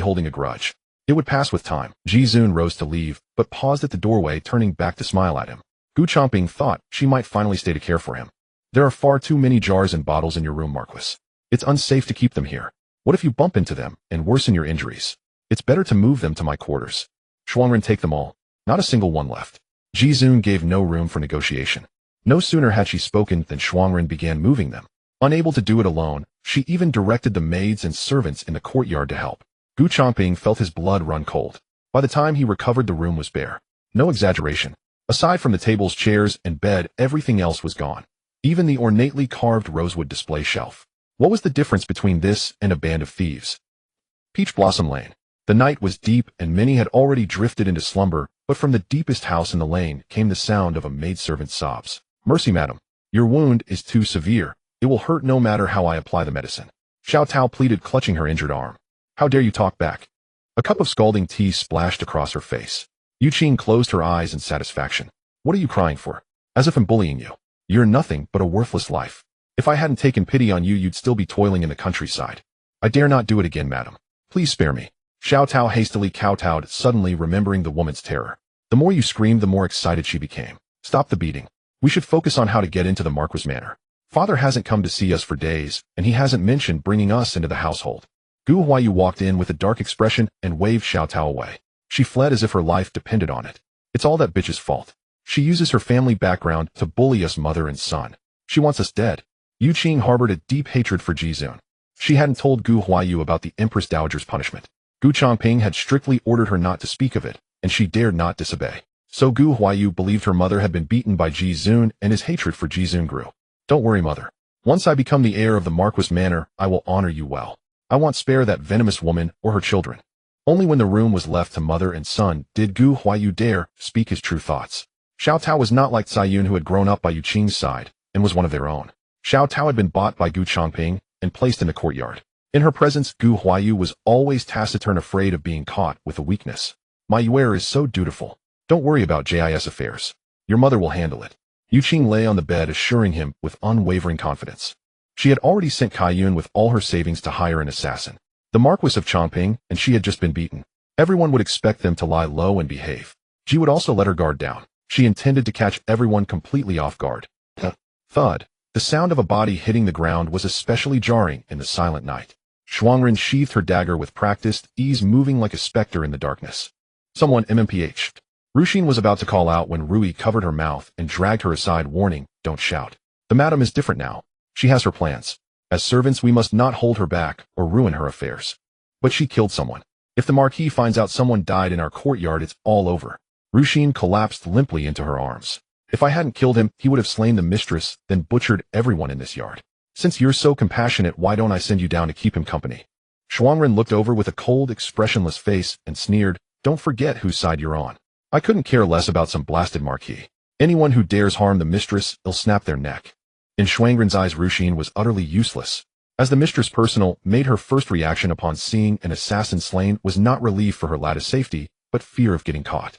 holding a grudge. It would pass with time. Ji Duan rose to leave, but paused at the doorway, turning back to smile at him. Gu Changping thought she might finally stay to care for him. There are far too many jars and bottles in your room, Marquis. It's unsafe to keep them here. What if you bump into them and worsen your injuries? It's better to move them to my quarters. Shuangren, take them all. Not a single one left. Ji Duan gave no room for negotiation. No sooner had she spoken than Shuangren began moving them. Unable to do it alone, she even directed the maids and servants in the courtyard to help. Gu Changping felt his blood run cold. By the time he recovered, the room was bare. No exaggeration. Aside from the tables, chairs, and bed, everything else was gone. Even the ornately carved rosewood display shelf. What was the difference between this and a band of thieves? Peach Blossom Lane. The night was deep and many had already drifted into slumber, but from the deepest house in the lane came the sound of a maidservant's sobs. "Mercy, madam. Your wound is too severe. It will hurt no matter how I apply the medicine." Xiao Tao pleaded, clutching her injured arm. "How dare you talk back?" A cup of scalding tea splashed across her face. Yue Qing closed her eyes in satisfaction. "What are you crying for? As if I'm bullying you. You're nothing but a worthless life. If I hadn't taken pity on you, you'd still be toiling in the countryside. I dare not do it again, madam. Please spare me." Xiao Tao hastily kowtowed, suddenly remembering the woman's terror. "The more you screamed, the more excited she became. Stop the beating. We should focus on how to get into the Marquis manor. Father hasn't come to see us for days, and he hasn't mentioned bringing us into the household." Gu Huaiyu walked in with a dark expression and waved Xiao Tao away. She fled as if her life depended on it. "It's all that bitch's fault. She uses her family background to bully us mother and son. She wants us dead." Yue Qing harbored a deep hatred for Ji Duan. She hadn't told Gu Huaiyu about the Empress Dowager's punishment. Gu Changping had strictly ordered her not to speak of it, and she dared not disobey. So Gu Huaiyu believed her mother had been beaten by Ji Duan, and his hatred for Ji Duan grew. "Don't worry, mother. Once I become the heir of the Marquis manor, I will honor you well. I won't spare that venomous woman or her children." Only when the room was left to mother and son did Gu Huaiyu dare speak his true thoughts. Xiao Tao was not like Cai Yun, who had grown up by Yue Qing's side and was one of their own. Xiao Tao had been bought by Gu Changping and placed in the courtyard. In her presence, Gu Huaiyu was always taciturn, afraid of being caught with a weakness. "My Yue is so dutiful. Don't worry about JIS affairs. Your mother will handle it." Yue Qing lay on the bed, assuring him with unwavering confidence. She had already sent Cai Yun with all her savings to hire an assassin. The Marquis of Changping, and she had just been beaten. Everyone would expect them to lie low and behave. Ji would also let her guard down. She intended to catch everyone completely off guard. Thud. The sound of a body hitting the ground was especially jarring in the silent night. Shuangren sheathed her dagger with practiced ease, moving like a specter in the darkness. "Someone MMPH'd." Ruxin was about to call out when Rui covered her mouth and dragged her aside, warning, "Don't shout. The madam is different now. She has her plans. As servants, we must not hold her back or ruin her affairs." "But she killed someone. If the Marquis finds out someone died in our courtyard, it's all over." Ruxin collapsed limply into her arms. "If I hadn't killed him, he would have slain the mistress, then butchered everyone in this yard. Since you're so compassionate, why don't I send you down to keep him company?" Shuangren looked over with a cold, expressionless face and sneered, "Don't forget whose side you're on. I couldn't care less about some blasted Marquis. Anyone who dares harm the mistress, I'll snap their neck." In Shuangren's eyes, Ruxin was utterly useless. As the mistress personal made, her first reaction upon seeing an assassin slain was not relief for her lad's safety, but fear of getting caught.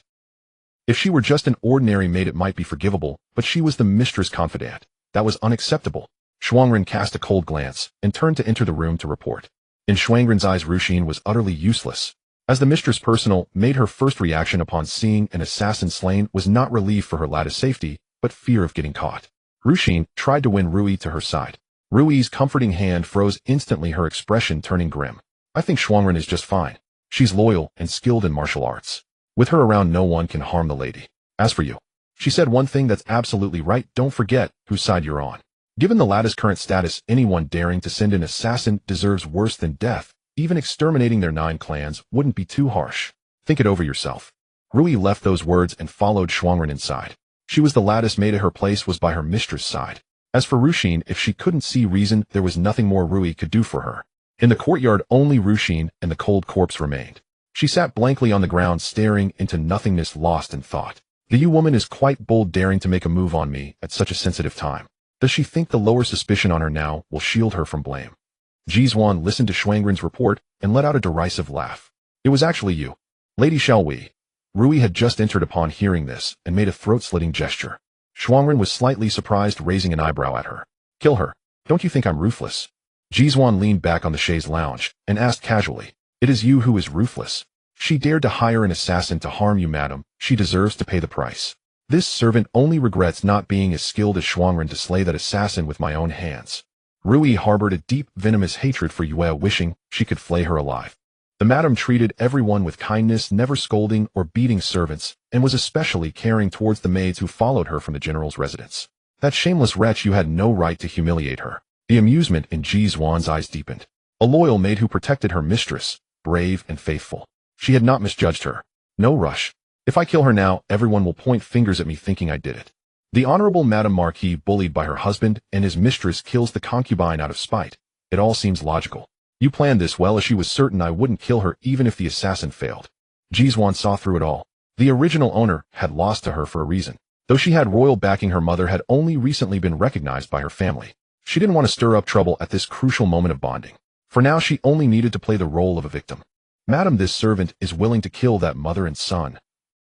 If she were just an ordinary maid, it might be forgivable, but she was the mistress' confidant. That was unacceptable. Shuangren cast a cold glance and turned to enter the room to report. In Shuangren's eyes, Ruxin was utterly useless. As the mistress personal made, her first reaction upon seeing an assassin slain was not relief for her lad's safety, but fear of getting caught. Ruxin tried to win Rui to her side. Rui's comforting hand froze instantly, her expression turning grim. "I think Shuangren is just fine. She's loyal and skilled in martial arts. With her around, no one can harm the lady. As for you, she said one thing that's absolutely right. Don't forget whose side you're on. Given the lad's current status, anyone daring to send an assassin deserves worse than death. Even exterminating their 9 clans wouldn't be too harsh. Think it over yourself." Rui left those words and followed Shuangren inside. She was the lattice maid. Her place was by her mistress' side. As for Ruxin, if she couldn't see reason, there was nothing more Rui could do for her. In the courtyard, only Ruxin and the cold corpse remained. She sat blankly on the ground, staring into nothingness, lost in thought. The Yu woman is quite bold, daring to make a move on me at such a sensitive time. Does she think the lower suspicion on her now will shield her from blame? Ji Duan listened to Shuangren's report and let out a derisive laugh. "It was actually you. Lady, shall we?" Rui had just entered upon hearing this and made a throat-slitting gesture. Shuangren was slightly surprised, raising an eyebrow at her. "Kill her. Don't you think I'm ruthless?" Ji Duan leaned back on the chaise lounge and asked casually, "It is you who is ruthless. She dared to hire an assassin to harm you, madam. She deserves to pay the price. This servant only regrets not being as skilled as Shuangren to slay that assassin with my own hands." Rui harbored a deep, venomous hatred for Yue, wishing she could flay her alive. The madam treated everyone with kindness, never scolding or beating servants, and was especially caring towards the maids who followed her from the general's residence. That shameless wretch, you had no right to humiliate her. The amusement in Ji Duan's eyes deepened. A loyal maid who protected her mistress, brave and faithful. She had not misjudged her. No rush. If I kill her now, everyone will point fingers at me thinking I did it. The Honorable Madame Marquis, bullied by her husband and his mistress, kills the concubine out of spite. It all seems logical. You planned this well, as she was certain I wouldn't kill her even if the assassin failed. Ji Duan saw through it all. The original owner had lost to her for a reason. Though she had royal backing, her mother had only recently been recognized by her family. She didn't want to stir up trouble at this crucial moment of bonding. For now, she only needed to play the role of a victim. Madam, this servant is willing to kill that mother and son.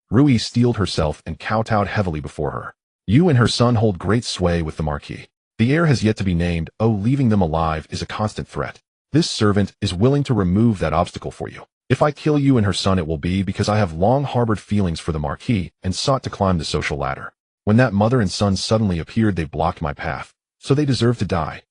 Rui steeled herself and kowtowed heavily before her. You and her son hold great sway with the Marquis. The heir has yet to be named. Oh, leaving them alive is a constant threat. This servant is willing to remove that obstacle for you. If I kill you and her son, it will be because I have long harbored feelings for the Marquis and sought to climb the social ladder. When that mother and son suddenly appeared, they blocked my path. So they deserve to die.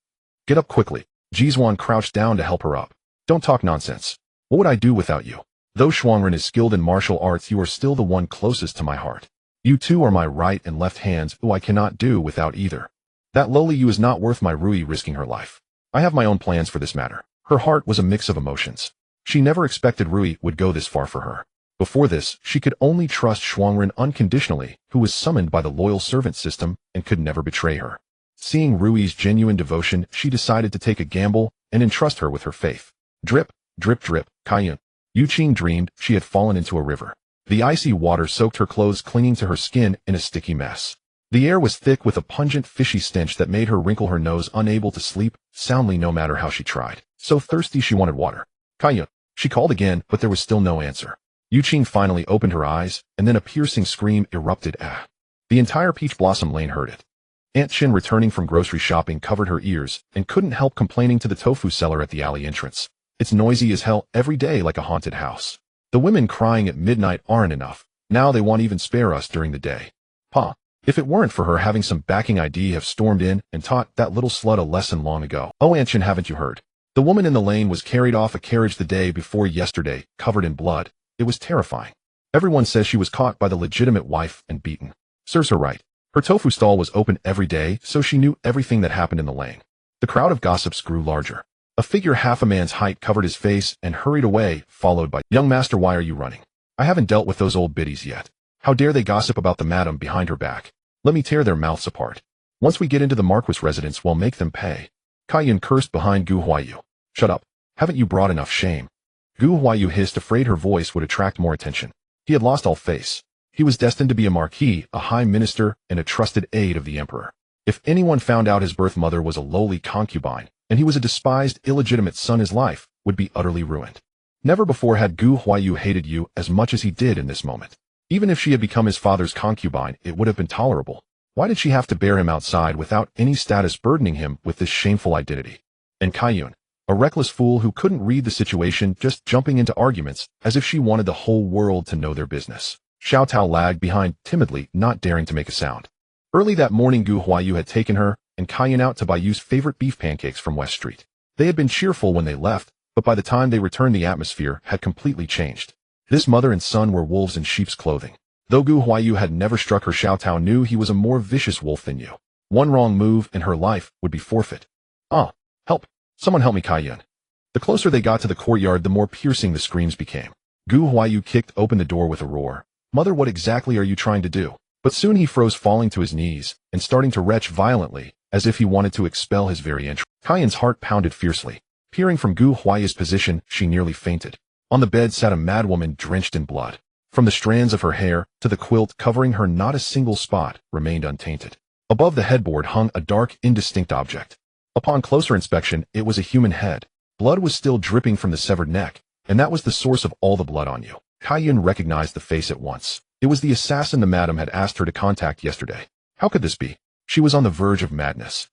Get up quickly. Ji Duan crouched down to help her up. Don't talk nonsense. What would I do without you? Though Shuangren is skilled in martial arts, you are still the one closest to my heart. You two are my right and left hands, who I cannot do without either. That lowly you is not worth my Rui risking her life. I have my own plans for this matter. Her heart was a mix of emotions. She never expected Rui would go this far for her. Before this, she could only trust Shuangren unconditionally, who was summoned by the loyal servant system and could never betray her. Seeing Rui's genuine devotion, she decided to take a gamble and entrust her with her faith. Drip, drip, drip, Kaiyun. Yue Qing dreamed she had fallen into a river. The icy water soaked her clothes, clinging to her skin in a sticky mess. The air was thick with a pungent fishy stench that made her wrinkle her nose, unable to sleep soundly no matter how she tried. So thirsty she wanted water. Kaiyun. She called again, but there was still no answer. Yue Qing finally opened her eyes, and then a piercing scream erupted. Ah! The entire Peach Blossom Lane heard it. Aunt Chin, returning from grocery shopping, covered her ears and couldn't help complaining to the tofu seller at the alley entrance. It's noisy as hell every day, like a haunted house. The women crying at midnight aren't enough. Now they won't even spare us during the day. Pa, if it weren't for her having some backing, I'd have stormed in and taught that little slut a lesson long ago. Oh, Aunt Chin, haven't you heard? The woman in the lane was carried off a carriage the day before yesterday, covered in blood. It was terrifying. Everyone says she was caught by the legitimate wife and beaten. Serves her right. Her tofu stall was open every day, so she knew everything that happened in the lane. The crowd of gossips grew larger. A figure half a man's height covered his face and hurried away, followed by, "Young master, why are you running? I haven't dealt with those old biddies yet. How dare they gossip about the madam behind her back? Let me tear their mouths apart. Once we get into the Marquis residence, we'll make them pay." Kaiyun cursed behind Gu Huayu. "Shut up. Haven't you brought enough shame?" Gu Huayu hissed, afraid her voice would attract more attention. He had lost all face. He was destined to be a marquis, a high minister, and a trusted aide of the emperor. If anyone found out his birth mother was a lowly concubine, and he was a despised, illegitimate son, his life would be utterly ruined. Never before had Gu Huayu hated you as much as he did in this moment. Even if she had become his father's concubine, it would have been tolerable. Why did she have to bear him outside without any status, burdening him with this shameful identity? And Kaiyun, a reckless fool who couldn't read the situation, just jumping into arguments as if she wanted the whole world to know their business. Xiao Tao lagged behind timidly, not daring to make a sound. Early that morning, Gu Huayu had taken her and Kaiyun out to buy Yu's favorite beef pancakes from West Street. They had been cheerful when they left, but by the time they returned, the atmosphere had completely changed. This mother and son were wolves in sheep's clothing. Though Gu Huayu had never struck her, Xiao Tao knew he was a more vicious wolf than Yu. One wrong move and her life would be forfeit. "Ah, help! Someone help me, Kaiyun." The closer they got to the courtyard, the more piercing the screams became. Gu Huayu kicked open the door with a roar. "Mother, what exactly are you trying to do?" But soon he froze, falling to his knees and starting to retch violently, as if he wanted to expel his very entrails. Kaiyun's heart pounded fiercely. Peering from Gu Huayu's position, she nearly fainted. On the bed sat a madwoman drenched in blood. From the strands of her hair to the quilt covering her, not a single spot remained untainted. Above the headboard hung a dark, indistinct object. Upon closer inspection, it was a human head. Blood was still dripping from the severed neck, and that was the source of all the blood on you. Kaiyun recognized the face at once. It was the assassin the madam had asked her to contact yesterday. How could this be? She was on the verge of madness.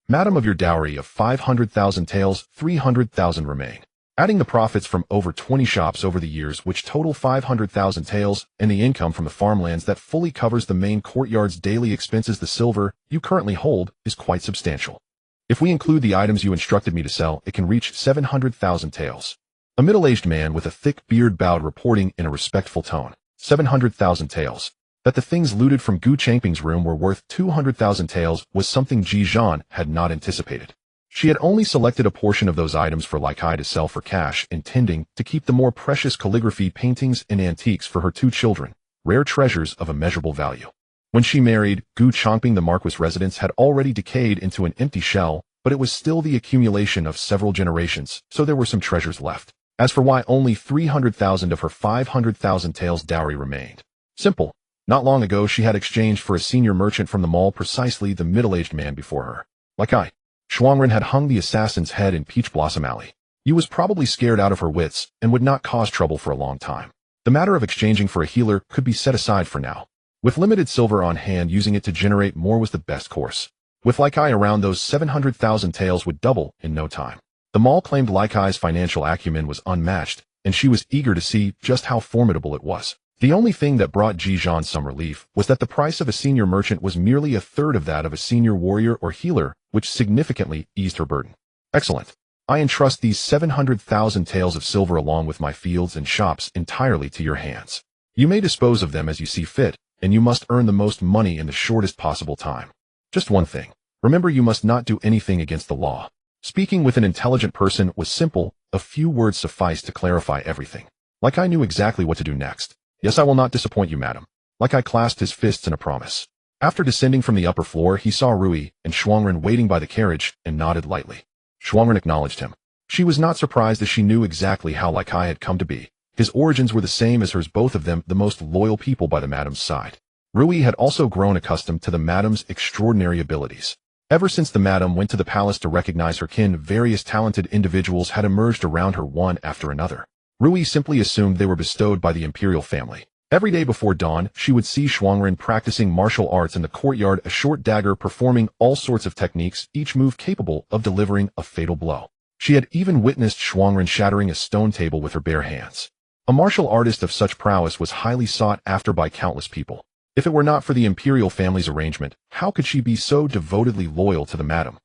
"Madam, of your dowry of 500,000 taels, 300,000 remain. Adding the profits from over 20 shops over the years, which total 500,000 taels, and the income from the farmlands that fully covers the main courtyard's daily expenses, the silver you currently hold is quite substantial. If we include the items you instructed me to sell, it can reach 700,000 taels." A middle-aged man with a thick beard bowed, reporting in a respectful tone. 700,000 taels. That the things looted from Gu Changping's room were worth 200,000 taels was something Ji Duan had not anticipated. She had only selected a portion of those items for Lai Kai to sell for cash, intending to keep the more precious calligraphy paintings and antiques for her two children, rare treasures of immeasurable value. When she married, Gu Changping, the Marquis' residence had already decayed into an empty shell, but it was still the accumulation of several generations, so there were some treasures left. As for why only 300,000 of her 500,000 taels dowry remained. Simple. Not long ago she had exchanged for a senior merchant from the mall precisely the middle-aged man before her. Like I. Shuangren had hung the assassin's head in Peach Blossom Alley. Yue was probably scared out of her wits and would not cause trouble for a long time. The matter of exchanging for a healer could be set aside for now. With limited silver on hand, using it to generate more was the best course. With Lai Kai around, those 700,000 taels would double in no time. The mall claimed Lai Kai's financial acumen was unmatched, and she was eager to see just how formidable it was. The only thing that brought Ji Duan some relief was that the price of a senior merchant was merely a third of that of a senior warrior or healer, which significantly eased her burden. Excellent. I entrust these 700,000 taels of silver along with my fields and shops entirely to your hands. You may dispose of them as you see fit, and you must earn the most money in the shortest possible time. Just one thing. Remember, you must not do anything against the law. Speaking with an intelligent person was simple. A few words sufficed to clarify everything. Like I knew exactly what to do next. Yes, I will not disappoint you, madam. Like I clasped his fists in a promise. After descending from the upper floor, he saw Rui and Shuangren waiting by the carriage and nodded lightly. Shuangren acknowledged him. She was not surprised, as she knew exactly how Lai Kai had come to be. His origins were the same as hers, both of them the most loyal people by the madam's side. Rui had also grown accustomed to the madam's extraordinary abilities. Ever since the madam went to the palace to recognize her kin, various talented individuals had emerged around her one after another. Rui simply assumed they were bestowed by the imperial family. Every day before dawn, she would see Shuangren practicing martial arts in the courtyard, a short dagger performing all sorts of techniques, each move capable of delivering a fatal blow. She had even witnessed Shuangren shattering a stone table with her bare hands. A martial artist of such prowess was highly sought after by countless people. If it were not for the imperial family's arrangement, how could she be so devotedly loyal to the madam?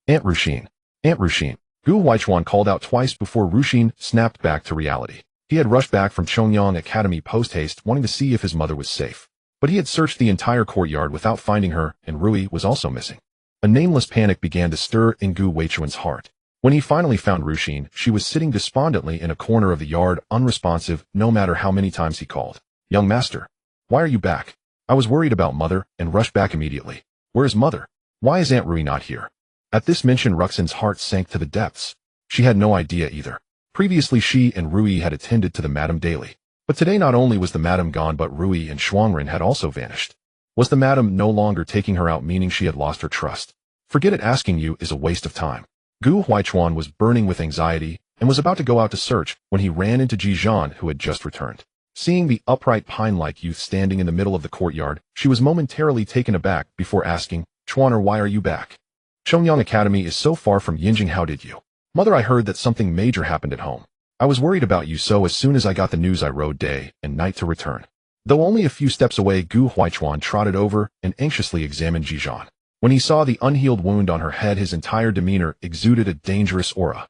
Aunt Ruxin. Aunt Ruxin. Gu Huaichuan called out twice before Ruxin snapped back to reality. He had rushed back from Chongyang Academy post-haste, wanting to see if his mother was safe. But he had searched the entire courtyard without finding her, and Rui was also missing. A nameless panic began to stir in Gu Huaichuan's heart. When he finally found Ruxin, she was sitting despondently in a corner of the yard, unresponsive, no matter how many times he called. Young master, why are you back? I was worried about mother, and rushed back immediately. Where is mother? Why is Aunt Rui not here? At this mention, Ruxin's heart sank to the depths. She had no idea either. Previously she and Rui had attended to the madam daily. But today not only was the madam gone, but Rui and Shuangren had also vanished. Was the madam no longer taking her out, meaning she had lost her trust? Forget it, asking you is a waste of time. Gu Huaichuan was burning with anxiety and was about to go out to search when he ran into Ji Duan, who had just returned. Seeing the upright pine-like youth standing in the middle of the courtyard, she was momentarily taken aback before asking, Chuaner, why are you back? Chongyang Academy is so far from Yinjing. How did you? Mother, I heard that something major happened at home. I was worried about you, so as soon as I got the news I rode day and night to return. Though only a few steps away, Gu Huaichuan trotted over and anxiously examined Ji Duan. When he saw the unhealed wound on her head, his entire demeanor exuded a dangerous aura.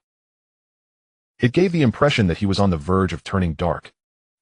It gave the impression that he was on the verge of turning dark.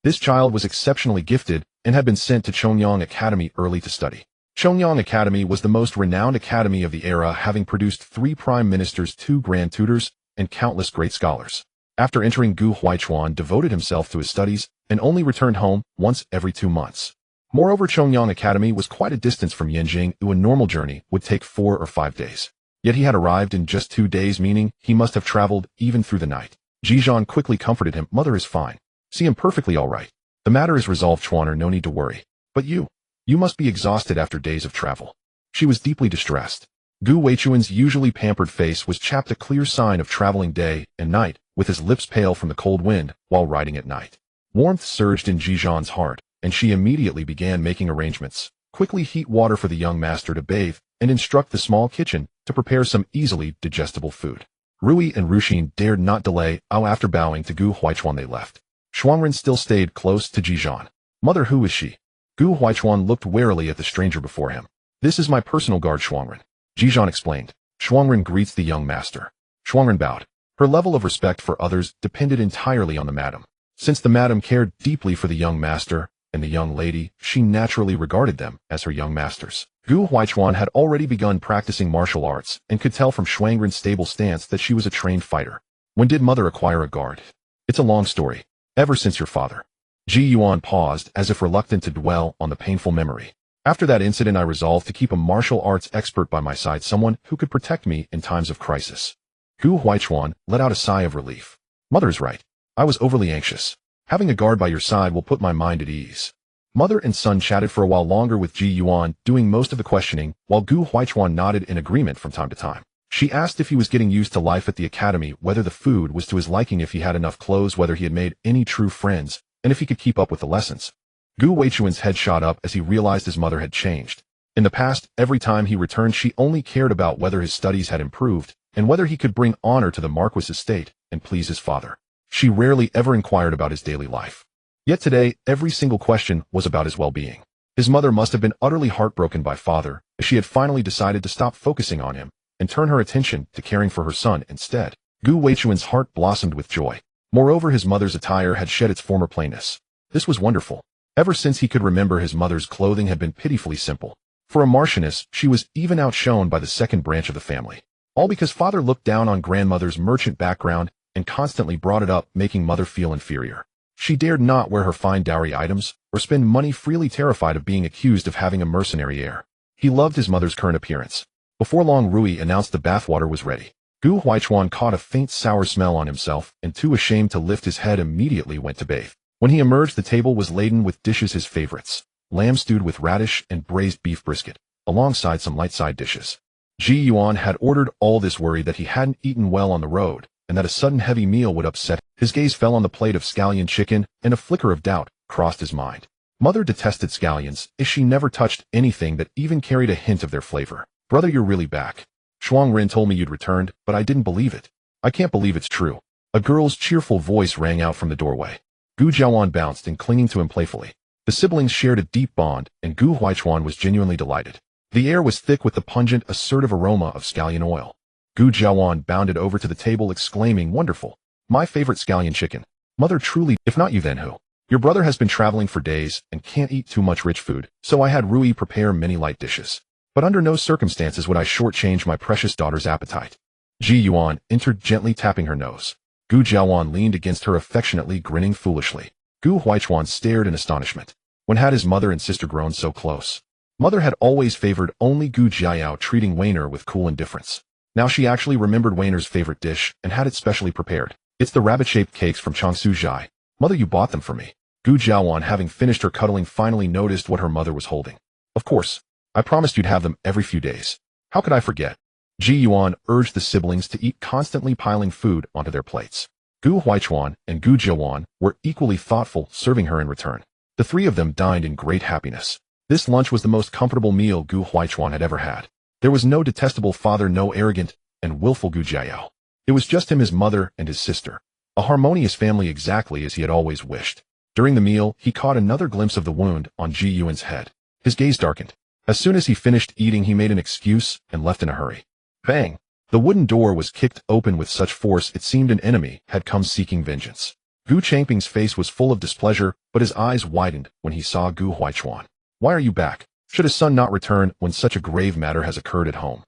This child was exceptionally gifted and had been sent to Chongyang Academy early to study. Chongyang Academy was the most renowned academy of the era, having produced 3 prime ministers, 2 grand tutors, and countless great scholars. After entering, Gu Huaichuan devoted himself to his studies and only returned home once every 2 months. Moreover, Chongyang Academy was quite a distance from Yinjing, a normal journey would take 4 or 5 days. Yet he had arrived in just 2 days, meaning he must have traveled even through the night. Ji Duan quickly comforted him. Mother is fine. See, I'm perfectly all right. The matter is resolved, Chuaner, no need to worry. But you must be exhausted after days of travel. She was deeply distressed. Gu Huaichuan's usually pampered face was chapped, a clear sign of traveling day and night, with his lips pale from the cold wind while riding at night. Warmth surged in Ji Duan's heart, and she immediately began making arrangements. Quickly heat water for the young master to bathe, and instruct the small kitchen to prepare some easily digestible food. Rui and Ruxin dared not delay. After bowing to Gu Huaichuan, they left. Shuangren still stayed close to Ji Duan. Mother, who is she? Gu Huaichuan looked warily at the stranger before him. This is my personal guard, Shuangren. Ji Duan explained. Shuangren greets the young master. Shuangren bowed. Her level of respect for others depended entirely on the madam. Since the madam cared deeply for the young master and the young lady, she naturally regarded them as her young masters. Gu Huaichuan had already begun practicing martial arts and could tell from Shuangren's stable stance that she was a trained fighter. When did mother acquire a guard? It's a long story. Ever since your father. Ji Yuan paused as if reluctant to dwell on the painful memory. After that incident, I resolved to keep a martial arts expert by my side, someone who could protect me in times of crisis. Gu Huaichuan let out a sigh of relief. Mother's right. I was overly anxious. Having a guard by your side will put my mind at ease. Mother and son chatted for a while longer with Ji Yuan doing most of the questioning, while Gu Huaichuan nodded in agreement from time to time. She asked if he was getting used to life at the academy, whether the food was to his liking, if he had enough clothes, whether he had made any true friends, and if he could keep up with the lessons. Gu Huaichuan's head shot up as he realized his mother had changed. In the past, every time he returned, she only cared about whether his studies had improved and whether he could bring honor to the Marquis' estate and please his father. She rarely ever inquired about his daily life. Yet today, every single question was about his well-being. His mother must have been utterly heartbroken by father, as she had finally decided to stop focusing on him and turn her attention to caring for her son instead. Gu Huaichuan's heart blossomed with joy. Moreover, his mother's attire had shed its former plainness. This was wonderful. Ever since he could remember, his mother's clothing had been pitifully simple. For a marchioness, she was even outshone by the second branch of the family. All because father looked down on grandmother's merchant background and constantly brought it up, making mother feel inferior. She dared not wear her fine dowry items or spend money freely, terrified of being accused of having a mercenary air. He loved his mother's current appearance. Before long, Rui announced the bathwater was ready. Gu Huaichuan caught a faint sour smell on himself and, too ashamed to lift his head, immediately went to bathe. When he emerged, the table was laden with dishes, his favorites: lamb stewed with radish and braised beef brisket, alongside some light side dishes. Ji Yuan had ordered all this, worried that he hadn't eaten well on the road and that a sudden heavy meal would upset him. His gaze fell on the plate of scallion chicken, and a flicker of doubt crossed his mind. Mother detested scallions, as she never touched anything that even carried a hint of their flavor. Brother, you're really back. Shuangren told me you'd returned, but I didn't believe it. I can't believe it's true. A girl's cheerful voice rang out from the doorway. Gu Jiawan bounced in, clinging to him playfully. The siblings shared a deep bond, and Gu Huaichuan was genuinely delighted. The air was thick with the pungent, assertive aroma of scallion oil. Gu Jiawan bounded over to the table, exclaiming, "Wonderful! My favorite scallion chicken. Mother, truly, if not you, then who? Your brother has been traveling for days and can't eat too much rich food, so I had Rui prepare many light dishes. But under no circumstances would I shortchange my precious daughter's appetite." Ji Yuan entered, gently tapping her nose. Gu Jiawan leaned against her affectionately, grinning foolishly. Gu Huaichuan stared in astonishment. When had his mother and sister grown so close? Mother had always favored only Gu Jiayao, treating Weiner with cool indifference. Now she actually remembered Weiner's favorite dish and had it specially prepared. "It's the rabbit-shaped cakes from Changsu Zhai. Mother, you bought them for me." Gu Jiawan, having finished her cuddling, finally noticed what her mother was holding. "Of course. I promised you'd have them every few days. How could I forget?" Ji Yuan urged the siblings to eat, constantly piling food onto their plates. Gu Huaichuan and Gu Jiawan were equally thoughtful, serving her in return. The three of them dined in great happiness. This lunch was the most comfortable meal Gu Huaichuan had ever had. There was no detestable father, no arrogant and willful Gu Jiayao. It was just him, his mother, and his sister. A harmonious family, exactly as he had always wished. During the meal, he caught another glimpse of the wound on Ji Yuan's head. His gaze darkened. As soon as he finished eating, he made an excuse and left in a hurry. Bang! The wooden door was kicked open with such force it seemed an enemy had come seeking vengeance. Gu Changping's face was full of displeasure, but his eyes widened when he saw Gu Huaichuan. "Why are you back? Should his son not return when such a grave matter has occurred at home?"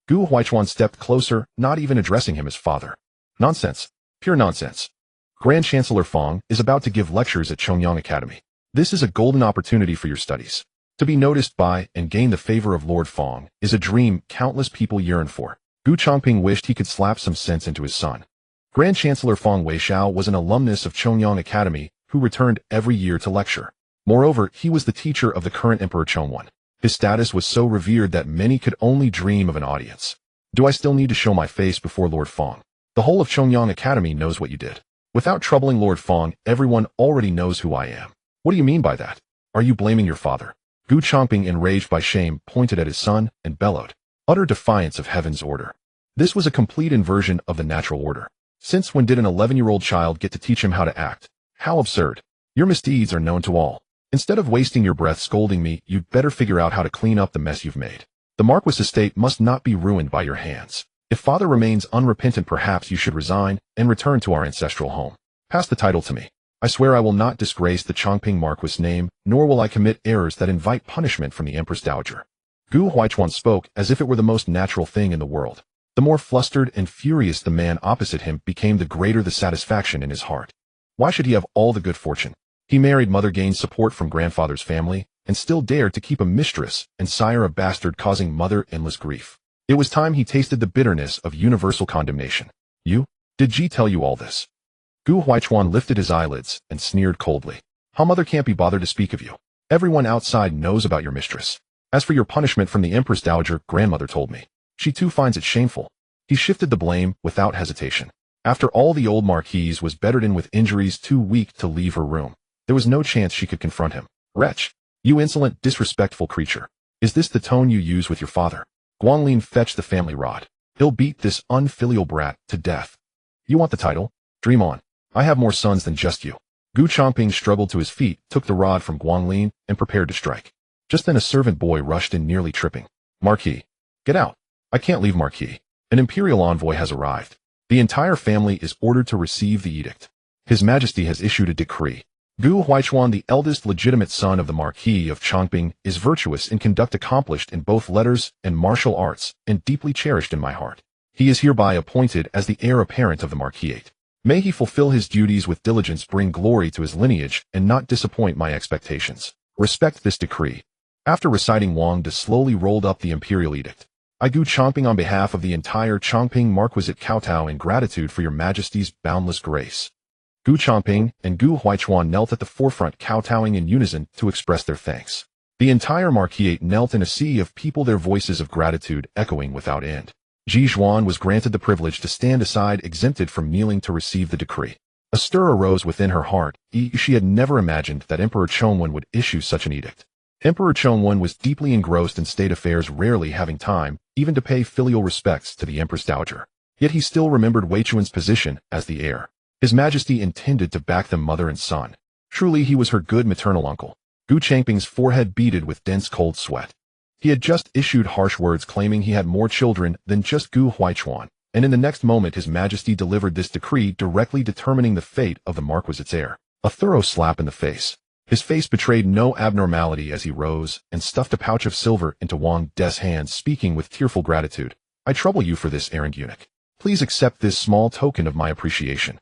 Gu Huaichuan stepped closer, not even addressing him as father. "Nonsense. Pure nonsense. Grand Chancellor Fong is about to give lectures at Chongyang Academy. This is a golden opportunity for your studies. To be noticed by and gain the favor of Lord Fong is a dream countless people yearn for." Gu Changping wished he could slap some sense into his son. Grand Chancellor Fong Weixiao was an alumnus of Chongyang Academy who returned every year to lecture. Moreover, he was the teacher of the current Emperor Chongwan. His status was so revered that many could only dream of an audience. "Do I still need to show my face before Lord Fong? The whole of Chongyang Academy knows what you did. Without troubling Lord Fong, everyone already knows who I am." "What do you mean by that? Are you blaming your father?" Gu Changping, enraged by shame, pointed at his son and bellowed. Utter defiance of heaven's order. This was a complete inversion of the natural order. Since when did an 11-year-old child get to teach him how to act? How absurd. Your misdeeds are known to all. Instead of wasting your breath scolding me, you'd better figure out how to clean up the mess you've made. The Marquis estate must not be ruined by your hands. If father remains unrepentant, perhaps you should resign and return to our ancestral home. Pass the title to me. I swear I will not disgrace the Chongping Marquis name, nor will I commit errors that invite punishment from the Empress Dowager." Gu Huaichuan spoke as if it were the most natural thing in the world. The more flustered and furious the man opposite him became, the greater the satisfaction in his heart. Why should he have all the good fortune? He married mother, gained support from grandfather's family, and still dared to keep a mistress and sire a bastard, causing mother endless grief. It was time he tasted the bitterness of universal condemnation. You? Did Ji tell you all this? Gu Huaichuan lifted his eyelids and sneered coldly. How mother can't be bothered to speak of you. Everyone outside knows about your mistress. As for your punishment from the Empress Dowager, grandmother told me. She too finds it shameful. He shifted the blame without hesitation. After all, the old marquise was bedded in with injuries, too weak to leave her room. There was no chance she could confront him. Wretch! You insolent, disrespectful creature. Is this the tone you use with your father? Guanlin, fetch the family rod. He'll beat this unfilial brat to death. You want the title? Dream on. I have more sons than just you. Gu Changping struggled to his feet, took the rod from Guanlin, and prepared to strike. Just then a servant boy rushed in, nearly tripping. Marquis. Get out. I can't leave, Marquis. An imperial envoy has arrived. The entire family is ordered to receive the edict. His Majesty has issued a decree. Gu Huaichuan, the eldest legitimate son of the Marquis of Changping, is virtuous in conduct, accomplished in both letters and martial arts, and deeply cherished in my heart. He is hereby appointed as the heir apparent of the Marquisate. May he fulfill his duties with diligence, bring glory to his lineage, and not disappoint my expectations. Respect this decree. After reciting, Wang De slowly rolled up the imperial edict. I, Gu Changping, on behalf of the entire Changping Marquisate, kowtow in gratitude for your Majesty's boundless grace. Gu Changping and Gu Huaichuan knelt at the forefront, kowtowing in unison to express their thanks. The entire Marquisate knelt in a sea of people, their voices of gratitude echoing without end. Ji Duan was granted the privilege to stand aside, exempted from kneeling to receive the decree. A stir arose within her heart. She had never imagined that Emperor Chongwen would issue such an edict. Emperor Chongwen was deeply engrossed in state affairs, rarely having time even to pay filial respects to the Empress Dowager. Yet he still remembered Wei Chuan's position as the heir. His Majesty intended to back them, mother and son. Truly he was her good maternal uncle. Gu Changping's forehead beaded with dense cold sweat. He had just issued harsh words claiming he had more children than just Gu Huaichuan, and in the next moment His Majesty delivered this decree directly determining the fate of the Marquisate's heir. A thorough slap in the face. His face betrayed no abnormality as he rose and stuffed a pouch of silver into Wang De's hands, speaking with tearful gratitude. I trouble you for this, errand eunuch. Please accept this small token of my appreciation.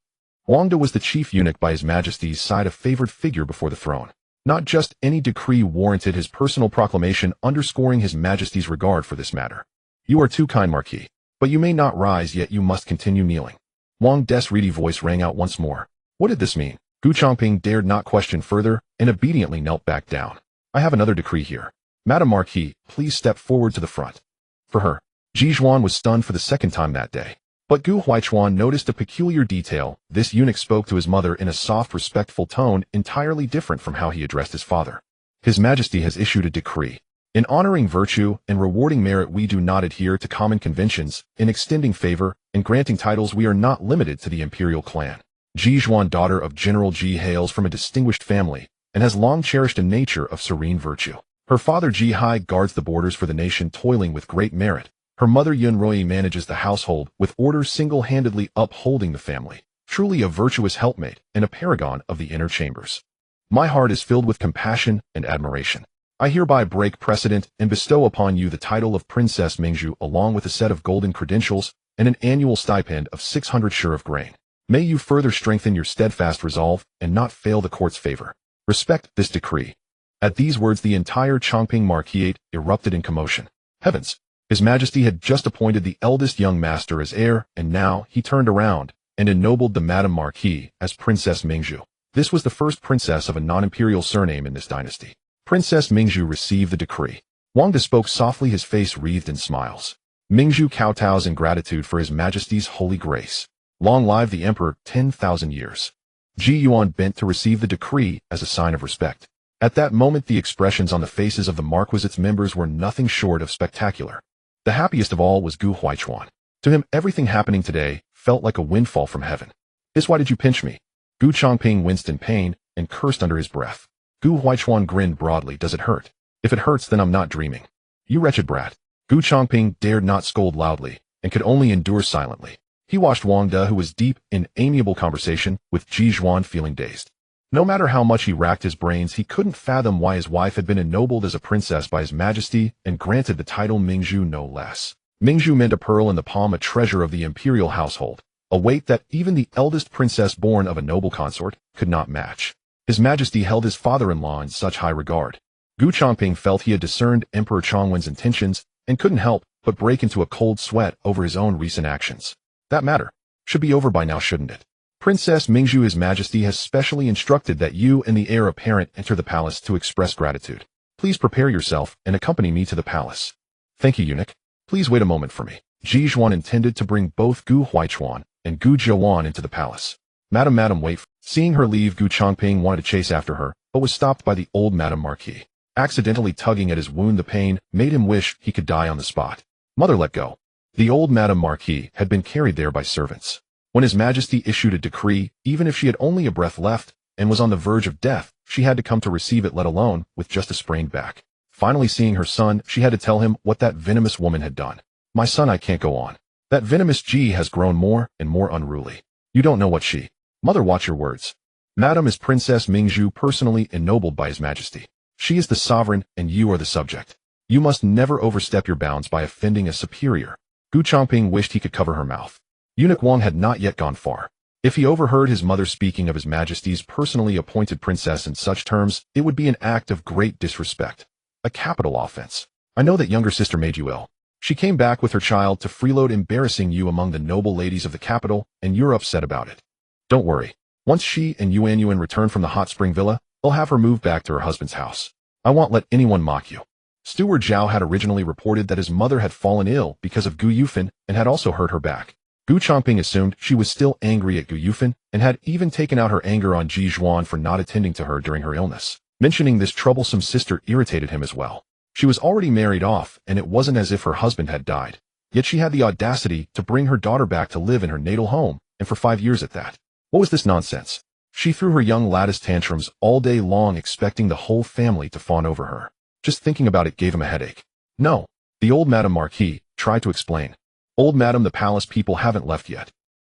Wang De was the chief eunuch by His Majesty's side, a favored figure before the throne. Not just any decree warranted his personal proclamation, underscoring His Majesty's regard for this matter. You are too kind, Marquis, but you may not rise yet, you must continue kneeling. Wang De's reedy voice rang out once more. What did this mean? Gu Changping dared not question further and obediently knelt back down. I have another decree here. Madam Marquis, please step forward to the front. For her. Ji Duan was stunned for the second time that day. But Gu Huaichuan noticed a peculiar detail. This eunuch spoke to his mother in a soft, respectful tone, entirely different from how he addressed his father. His Majesty has issued a decree. In honoring virtue and rewarding merit, we do not adhere to common conventions. In extending favor and granting titles, we are not limited to the imperial clan. Ji Duan, daughter of General Ji, hails from a distinguished family and has long cherished a nature of serene virtue. Her father Ji Hai guards the borders for the nation, toiling with great merit. Her mother Yun Rui manages the household with order, single-handedly upholding the family. Truly a virtuous helpmate and a paragon of the inner chambers. My heart is filled with compassion and admiration. I hereby break precedent and bestow upon you the title of Princess Mingzhu, along with a set of golden credentials and an annual stipend of 600 shur of grain. May you further strengthen your steadfast resolve and not fail the court's favor. Respect this decree. At these words, the entire Changping Marquisate erupted in commotion. Heavens! His Majesty had just appointed the eldest young master as heir, and now he turned around and ennobled the Madame Marquis as Princess Mingzhu. This was the first princess of a non-imperial surname in this dynasty. Princess Mingzhu received the decree. Wang De spoke softly, his face wreathed in smiles. Mingzhu kowtows in gratitude for His Majesty's holy grace. Long live the Emperor, 10,000 years. Ji Yuan bent to receive the decree as a sign of respect. At that moment, the expressions on the faces of the Marquisate's members were nothing short of spectacular. The happiest of all was Gu Huaichuan. To him, everything happening today felt like a windfall from heaven. This, why did you pinch me? Gu Changping winced in pain and cursed under his breath. Gu Huaichuan grinned broadly. Does it hurt? If it hurts, then I'm not dreaming. You wretched brat. Gu Changping dared not scold loudly and could only endure silently. He watched Wang De, who was deep in amiable conversation with Ji Duan, feeling dazed. No matter how much he racked his brains, he couldn't fathom why his wife had been ennobled as a princess by His Majesty and granted the title Mingzhu no less. Mingzhu meant a pearl in the palm, a treasure of the imperial household, a weight that even the eldest princess born of a noble consort could not match. His Majesty held his father-in-law in such high regard. Gu Changping felt he had discerned Emperor Chongwen's intentions and couldn't help but break into a cold sweat over his own recent actions. That matter should be over by now, shouldn't it? Princess Mingzhu, His Majesty has specially instructed that you and the heir apparent enter the palace to express gratitude. Please prepare yourself and accompany me to the palace. Thank you, eunuch. Please wait a moment for me. Ji Duan intended to bring both Gu Huaichuan and Gu Jiuan into the palace. Madam, wait. Seeing her leave, Gu Changping wanted to chase after her, but was stopped by the old Madam Marquis. Accidentally tugging at his wound, the pain made him wish he could die on the spot. Mother, let go. The old Madam Marquis had been carried there by servants. When His Majesty issued a decree, even if she had only a breath left and was on the verge of death, she had to come to receive it, let alone with just a sprained back. Finally seeing her son, she had to tell him what that venomous woman had done. My son, I can't go on. That venomous Ji has grown more and more unruly. You don't know what she... Mother, watch your words. Madam is Princess Mingzhu, personally ennobled by His Majesty. She is the sovereign and you are the subject. You must never overstep your bounds by offending a superior. Gu Changping wished he could cover her mouth. Eunuch Wang had not yet gone far. If he overheard his mother speaking of His Majesty's personally appointed princess in such terms, it would be an act of great disrespect. A capital offense. I know that younger sister made you ill. She came back with her child to freeload, embarrassing you among the noble ladies of the capital, and you're upset about it. Don't worry. Once she and Yuan return from the hot spring villa, they'll have her moved back to her husband's house. I won't let anyone mock you. Steward Zhao had originally reported that his mother had fallen ill because of Gu Yufan and had also hurt her back. Gu Changping assumed she was still angry at Gu Yufan and had even taken out her anger on Ji Duan for not attending to her during her illness. Mentioning this troublesome sister irritated him as well. She was already married off, and it wasn't as if her husband had died. Yet she had the audacity to bring her daughter back to live in her natal home, and for 5 years at that. What was this nonsense? She threw her young lattice tantrums all day long, expecting the whole family to fawn over her. Just thinking about it gave him a headache. No, the old Madam Marquis tried to explain. Old Madam, the palace people haven't left yet.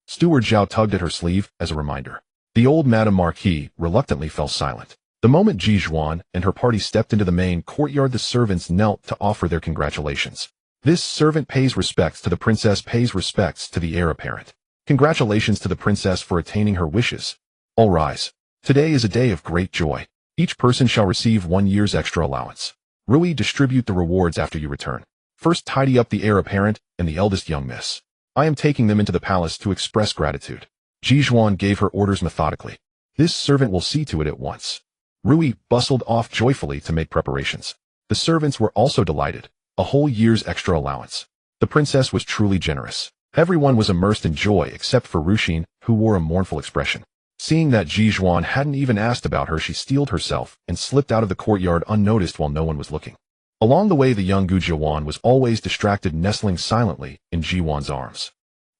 Steward Zhao tugged at her sleeve as a reminder. The old Madam Marquis reluctantly fell silent. The moment Ji Duan and her party stepped into the main courtyard, the servants knelt to offer their congratulations. This servant pays respects to the princess, pays respects to the heir apparent. Congratulations to the princess for attaining her wishes. All rise. Today is a day of great joy. Each person shall receive 1 year's extra allowance. Rui, distribute the rewards after you return. First tidy up the heir apparent and the eldest young miss. I am taking them into the palace to express gratitude. Ji Duan gave her orders methodically. This servant will see to it at once. Rui bustled off joyfully to make preparations. The servants were also delighted. A whole year's extra allowance. The princess was truly generous. Everyone was immersed in joy except for Ruxin, who wore a mournful expression. Seeing that Ji Duan hadn't even asked about her, she steeled herself and slipped out of the courtyard unnoticed while no one was looking. Along the way, the young Gu Jiuan was always distracted, nestling silently in Ji Duan's arms.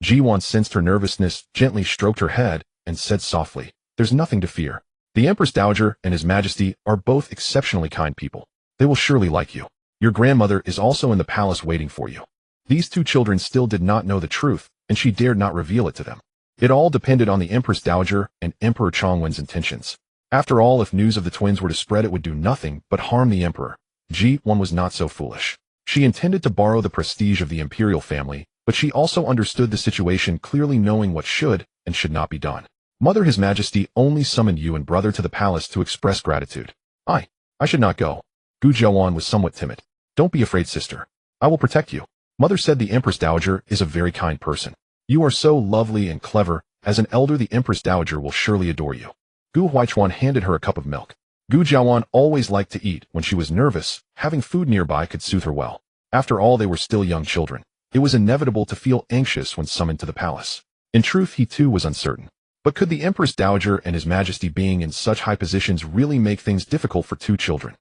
Ji Duan sensed her nervousness, gently stroked her head, and said softly, "There's nothing to fear. The Empress Dowager and His Majesty are both exceptionally kind people. They will surely like you. Your grandmother is also in the palace waiting for you." These two children still did not know the truth, and she dared not reveal it to them. It all depended on the Empress Dowager and Emperor Chongwen's intentions. After all, if news of the twins were to spread, it would do nothing but harm the emperor. Ji Duan was not so foolish. She intended to borrow the prestige of the imperial family, but she also understood the situation clearly, knowing what should and should not be done. Mother, His Majesty only summoned you and brother to the palace to express gratitude. I should not go. Gu Jiuan was somewhat timid. Don't be afraid, sister. I will protect you. Mother said the Empress Dowager is a very kind person. You are so lovely and clever. As an elder, the Empress Dowager will surely adore you. Gu Huaichuan handed her a cup of milk. Gu Jiuan always liked to eat when she was nervous. Having food nearby could soothe her well. After all, they were still young children. It was inevitable to feel anxious when summoned to the palace. In truth, he too was uncertain. But could the Empress Dowager and His Majesty being in such high positions really make things difficult for two children?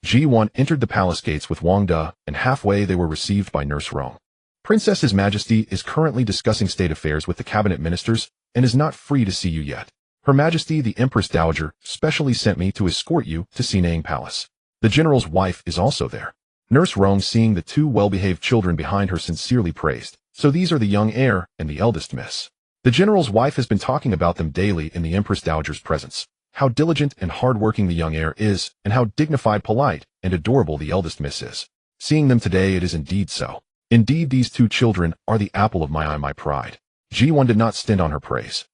Ji Duan entered the palace gates with Wang De, and halfway they were received by Nurse Rong. Princess His Majesty is currently discussing state affairs with the cabinet ministers and is not free to see you yet. Her Majesty the Empress Dowager specially sent me to escort you to Sinang Palace. The general's wife is also there. Nurse Rong, seeing the two well-behaved children behind her, sincerely praised. So these are the young heir and the eldest miss. The general's wife has been talking about them daily in the Empress Dowager's presence. how diligent and hard-working the young heir is, and how dignified, polite, and adorable the eldest miss is. Seeing them today, it is indeed so. Indeed, these two children are the apple of my eye, my pride. Ji Duan did not stint on her praise.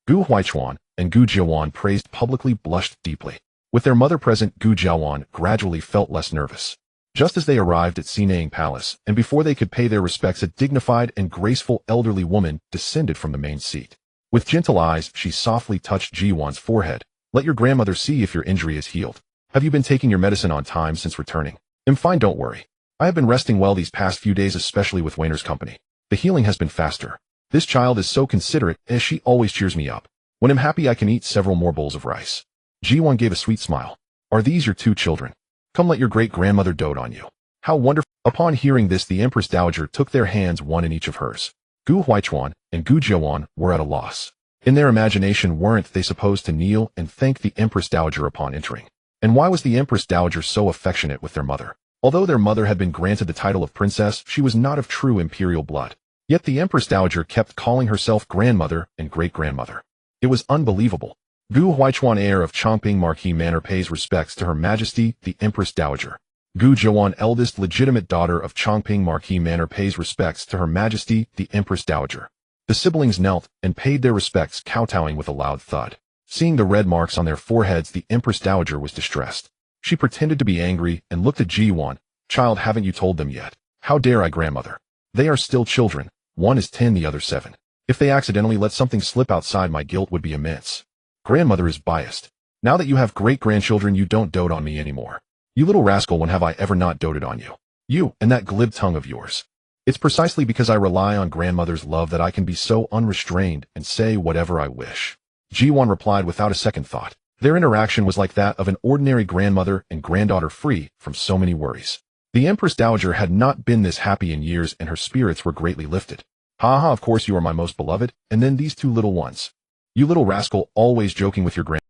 Gu Huaichuan and Gu Jiawan praised publicly, blushed deeply. With their mother present, Gu Jiawan gradually felt less nervous. Just as they arrived at Xinang Palace, and before they could pay their respects, a dignified and graceful elderly woman descended from the main seat. With gentle eyes, she softly touched Ji Duan's forehead. Let your grandmother see if your injury is healed. Have you been taking your medicine on time since returning? I'm fine, don't worry. I have been resting well these past few days, especially with Weiner's company. The healing has been faster. This child is so considerate, as she always cheers me up. When I'm happy, I can eat several more bowls of rice. Ji Duan gave a sweet smile. Are these your two children? Come, let your great-grandmother dote on you. How wonderful. Upon hearing this, the Empress Dowager took their hands, one in each of hers. Gu Huaichuan and Gu Jiawan were at a loss. In their imagination, weren't they supposed to kneel and thank the Empress Dowager upon entering? And why was the Empress Dowager so affectionate with their mother? Although their mother had been granted the title of princess, she was not of true imperial blood. Yet the Empress Dowager kept calling herself grandmother and great-grandmother. It was unbelievable. Gu Huaichuan, heir of Changping Marquis Manor, pays respects to Her Majesty, the Empress Dowager. Gu Jiawan, eldest legitimate daughter of Changping Marquis Manor, pays respects to Her Majesty, the Empress Dowager. The siblings knelt and paid their respects, kowtowing with a loud thud. Seeing the red marks on their foreheads, the Empress Dowager was distressed. She pretended to be angry and looked at Ji Duan. Child, haven't you told them yet? How dare I, grandmother? They are still children. One is 10, the other 7. If they accidentally let something slip outside, my guilt would be immense. Grandmother is biased. Now that you have great-grandchildren, you don't dote on me anymore. You little rascal, when have I ever not doted on you? You, and that glib tongue of yours. It's precisely because I rely on grandmother's love that I can be so unrestrained and say whatever I wish. Ji Duan replied without a second thought. Their interaction was like that of an ordinary grandmother and granddaughter, free from so many worries. The Empress Dowager had not been this happy in years, and her spirits were greatly lifted. Ha ha, of course you are my most beloved, and then these two little ones. You little rascal, always joking with your grand.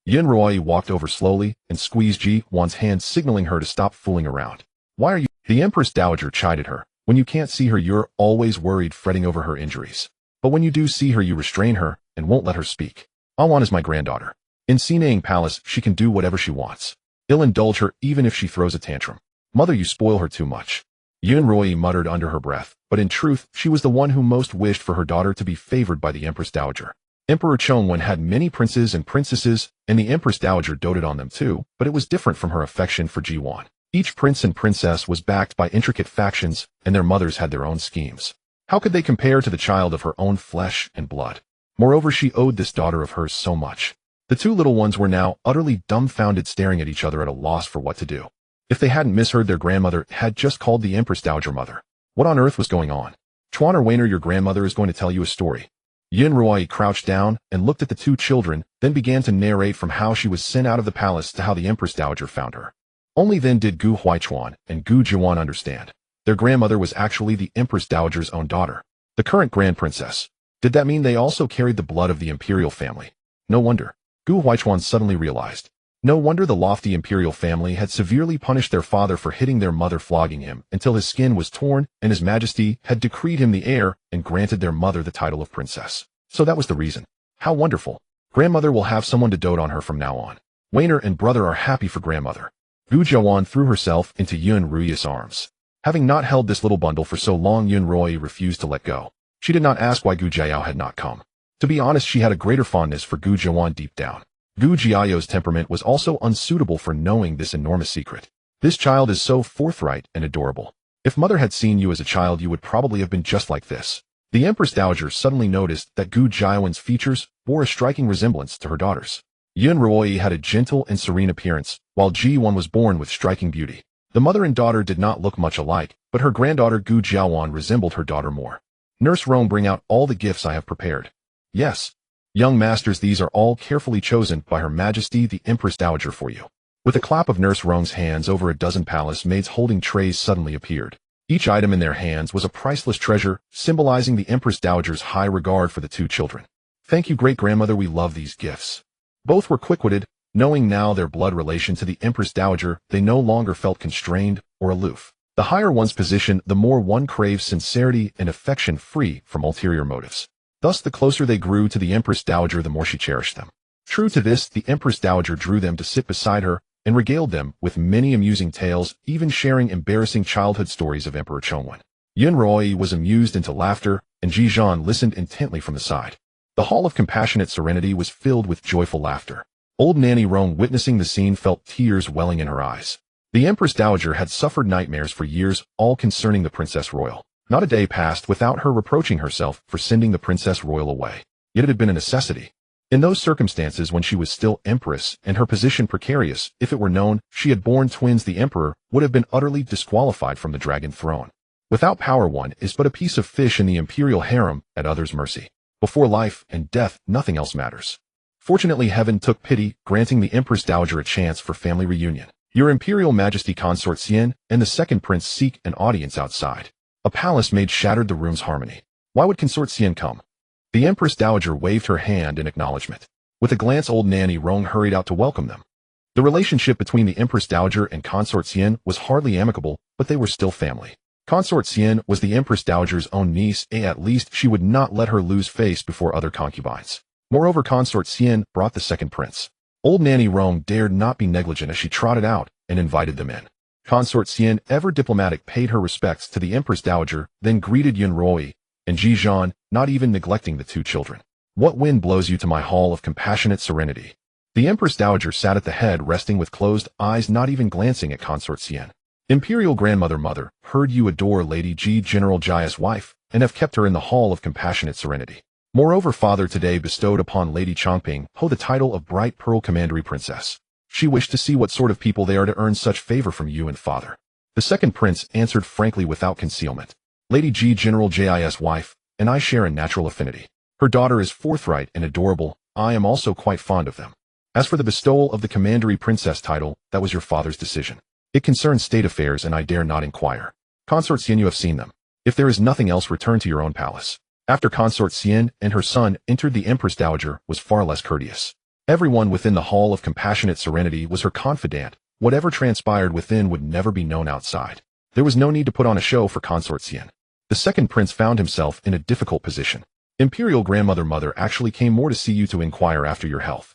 Yin Ruoyi walked over slowly and squeezed Ji Duan's hand, signaling her to stop fooling around. Why are you? The Empress Dowager chided her. When you can't see her, you're always worried, fretting over her injuries. But when you do see her, you restrain her and won't let her speak. Awan is my granddaughter. In Xinang Palace, she can do whatever she wants. I'll indulge her even if she throws a tantrum. Mother, you spoil her too much. Yin Ruoyi muttered under her breath, but in truth, she was the one who most wished for her daughter to be favored by the Empress Dowager. Emperor Chongwen had many princes and princesses, and the Empress Dowager doted on them too, but it was different from her affection for Ji Duan. Each prince and princess was backed by intricate factions, and their mothers had their own schemes. How could they compare to the child of her own flesh and blood? Moreover, she owed this daughter of hers so much. The two little ones were now utterly dumbfounded, staring at each other at a loss for what to do. If they hadn't misheard, their grandmother had just called the Empress Dowager mother. What on earth was going on? Chuan or Weiner, your grandmother is going to tell you a story. Yin Ruoyi crouched down and looked at the two children, then began to narrate from how she was sent out of the palace to how the Empress Dowager found her. Only then did Gu Huaichuan and Gu Jiawan understand. Their grandmother was actually the Empress Dowager's own daughter, the current Grand Princess. Did that mean they also carried the blood of the imperial family? No wonder. Gu Huaichuan suddenly realized. No wonder the lofty imperial family had severely punished their father for hitting their mother, flogging him until his skin was torn, and His Majesty had decreed him the heir and granted their mother the title of princess. So that was the reason. How wonderful. Grandmother will have someone to dote on her from now on. Weiner and brother are happy for grandmother. Gu Jiawan threw herself into Yun Ruoyi's arms. Having not held this little bundle for so long, Yun Ruoyi refused to let go. She did not ask why Gu Jiao had not come. To be honest, she had a greater fondness for Gu Jiawan deep down. Gu Jiao's temperament was also unsuitable for knowing this enormous secret. This child is so forthright and adorable. If mother had seen you as a child, you would probably have been just like this. The Empress Dowager suddenly noticed that Gu Jiaowen's features bore a striking resemblance to her daughter's. Yun Ruoyi had a gentle and serene appearance, while Ji Duan was born with striking beauty. The mother and daughter did not look much alike, but her granddaughter Gu Jiawan resembled her daughter more. Nurse Rome, bring out all the gifts I have prepared. Yes. Young masters, these are all carefully chosen by Her Majesty the Empress Dowager for you. With a clap of Nurse Rome's hands, over a dozen palace maids holding trays suddenly appeared. Each item in their hands was a priceless treasure, symbolizing the Empress Dowager's high regard for the two children. Thank you, great-grandmother, we love these gifts. Both were quick-witted. Knowing now their blood relation to the Empress Dowager, they no longer felt constrained or aloof. The higher one's position, the more one craves sincerity and affection, free from ulterior motives. Thus, the closer they grew to the Empress Dowager, the more she cherished them. True to this, the Empress Dowager drew them to sit beside her and regaled them with many amusing tales, even sharing embarrassing childhood stories of Emperor Chongwen. Yunroi was amused into laughter, and Ji Duan listened intently from the side. The Hall of Compassionate Serenity was filled with joyful laughter. Old Nanny Rong, witnessing the scene, felt tears welling in her eyes. The Empress Dowager had suffered nightmares for years, all concerning the Princess Royal. Not a day passed without her reproaching herself for sending the Princess Royal away. Yet it had been a necessity. In those circumstances, when she was still Empress and her position precarious, if it were known she had borne twins, the Emperor would have been utterly disqualified from the Dragon Throne. Without power, one is but a piece of fish in the imperial harem at others' mercy. Before life and death, nothing else matters. Fortunately, heaven took pity, granting the Empress Dowager a chance for family reunion. Your Imperial Majesty Consort Xian and the second prince seek an audience outside. A palace maid shattered the room's harmony. Why would Consort Xian come? The Empress Dowager waved her hand in acknowledgement. With a glance, old Nanny Rong hurried out to welcome them. The relationship between the Empress Dowager and Consort Xian was hardly amicable, but they were still family. Consort Xian was the Empress Dowager's own niece, and at least she would not let her lose face before other concubines. Moreover, Consort Xian brought the second prince. Old Nanny Rong dared not be negligent as she trotted out and invited them in. Consort Xian, ever diplomatic, paid her respects to the Empress Dowager, then greeted Yunroi and Ji Duan, not even neglecting the two children. What wind blows you to my hall of compassionate serenity? The Empress Dowager sat at the head, resting with closed eyes, not even glancing at Consort Xian. Imperial Grandmother, mother, heard you adore Lady Ji, General Jia's wife, and have kept her in the hall of compassionate serenity. Moreover, father today bestowed upon Lady Changping the title of Bright Pearl Commandery Princess. She wished to see what sort of people they are to earn such favor from you and father. The second prince answered frankly without concealment. Lady Ji, General Jia's wife, and I share a natural affinity. Her daughter is forthright and adorable. I am also quite fond of them. As for the bestowal of the Commandery Princess title, that was your father's decision. It concerns state affairs and I dare not inquire. Consort Xian, you have seen them. If there is nothing else, return to your own palace. After Consort Xian and her son entered, the Empress Dowager was far less courteous. Everyone within the Hall of Compassionate Serenity was her confidant. Whatever transpired within would never be known outside. There was no need to put on a show for Consort Xian. The second prince found himself in a difficult position. Imperial Grandmother, mother actually came more to see you to inquire after your health.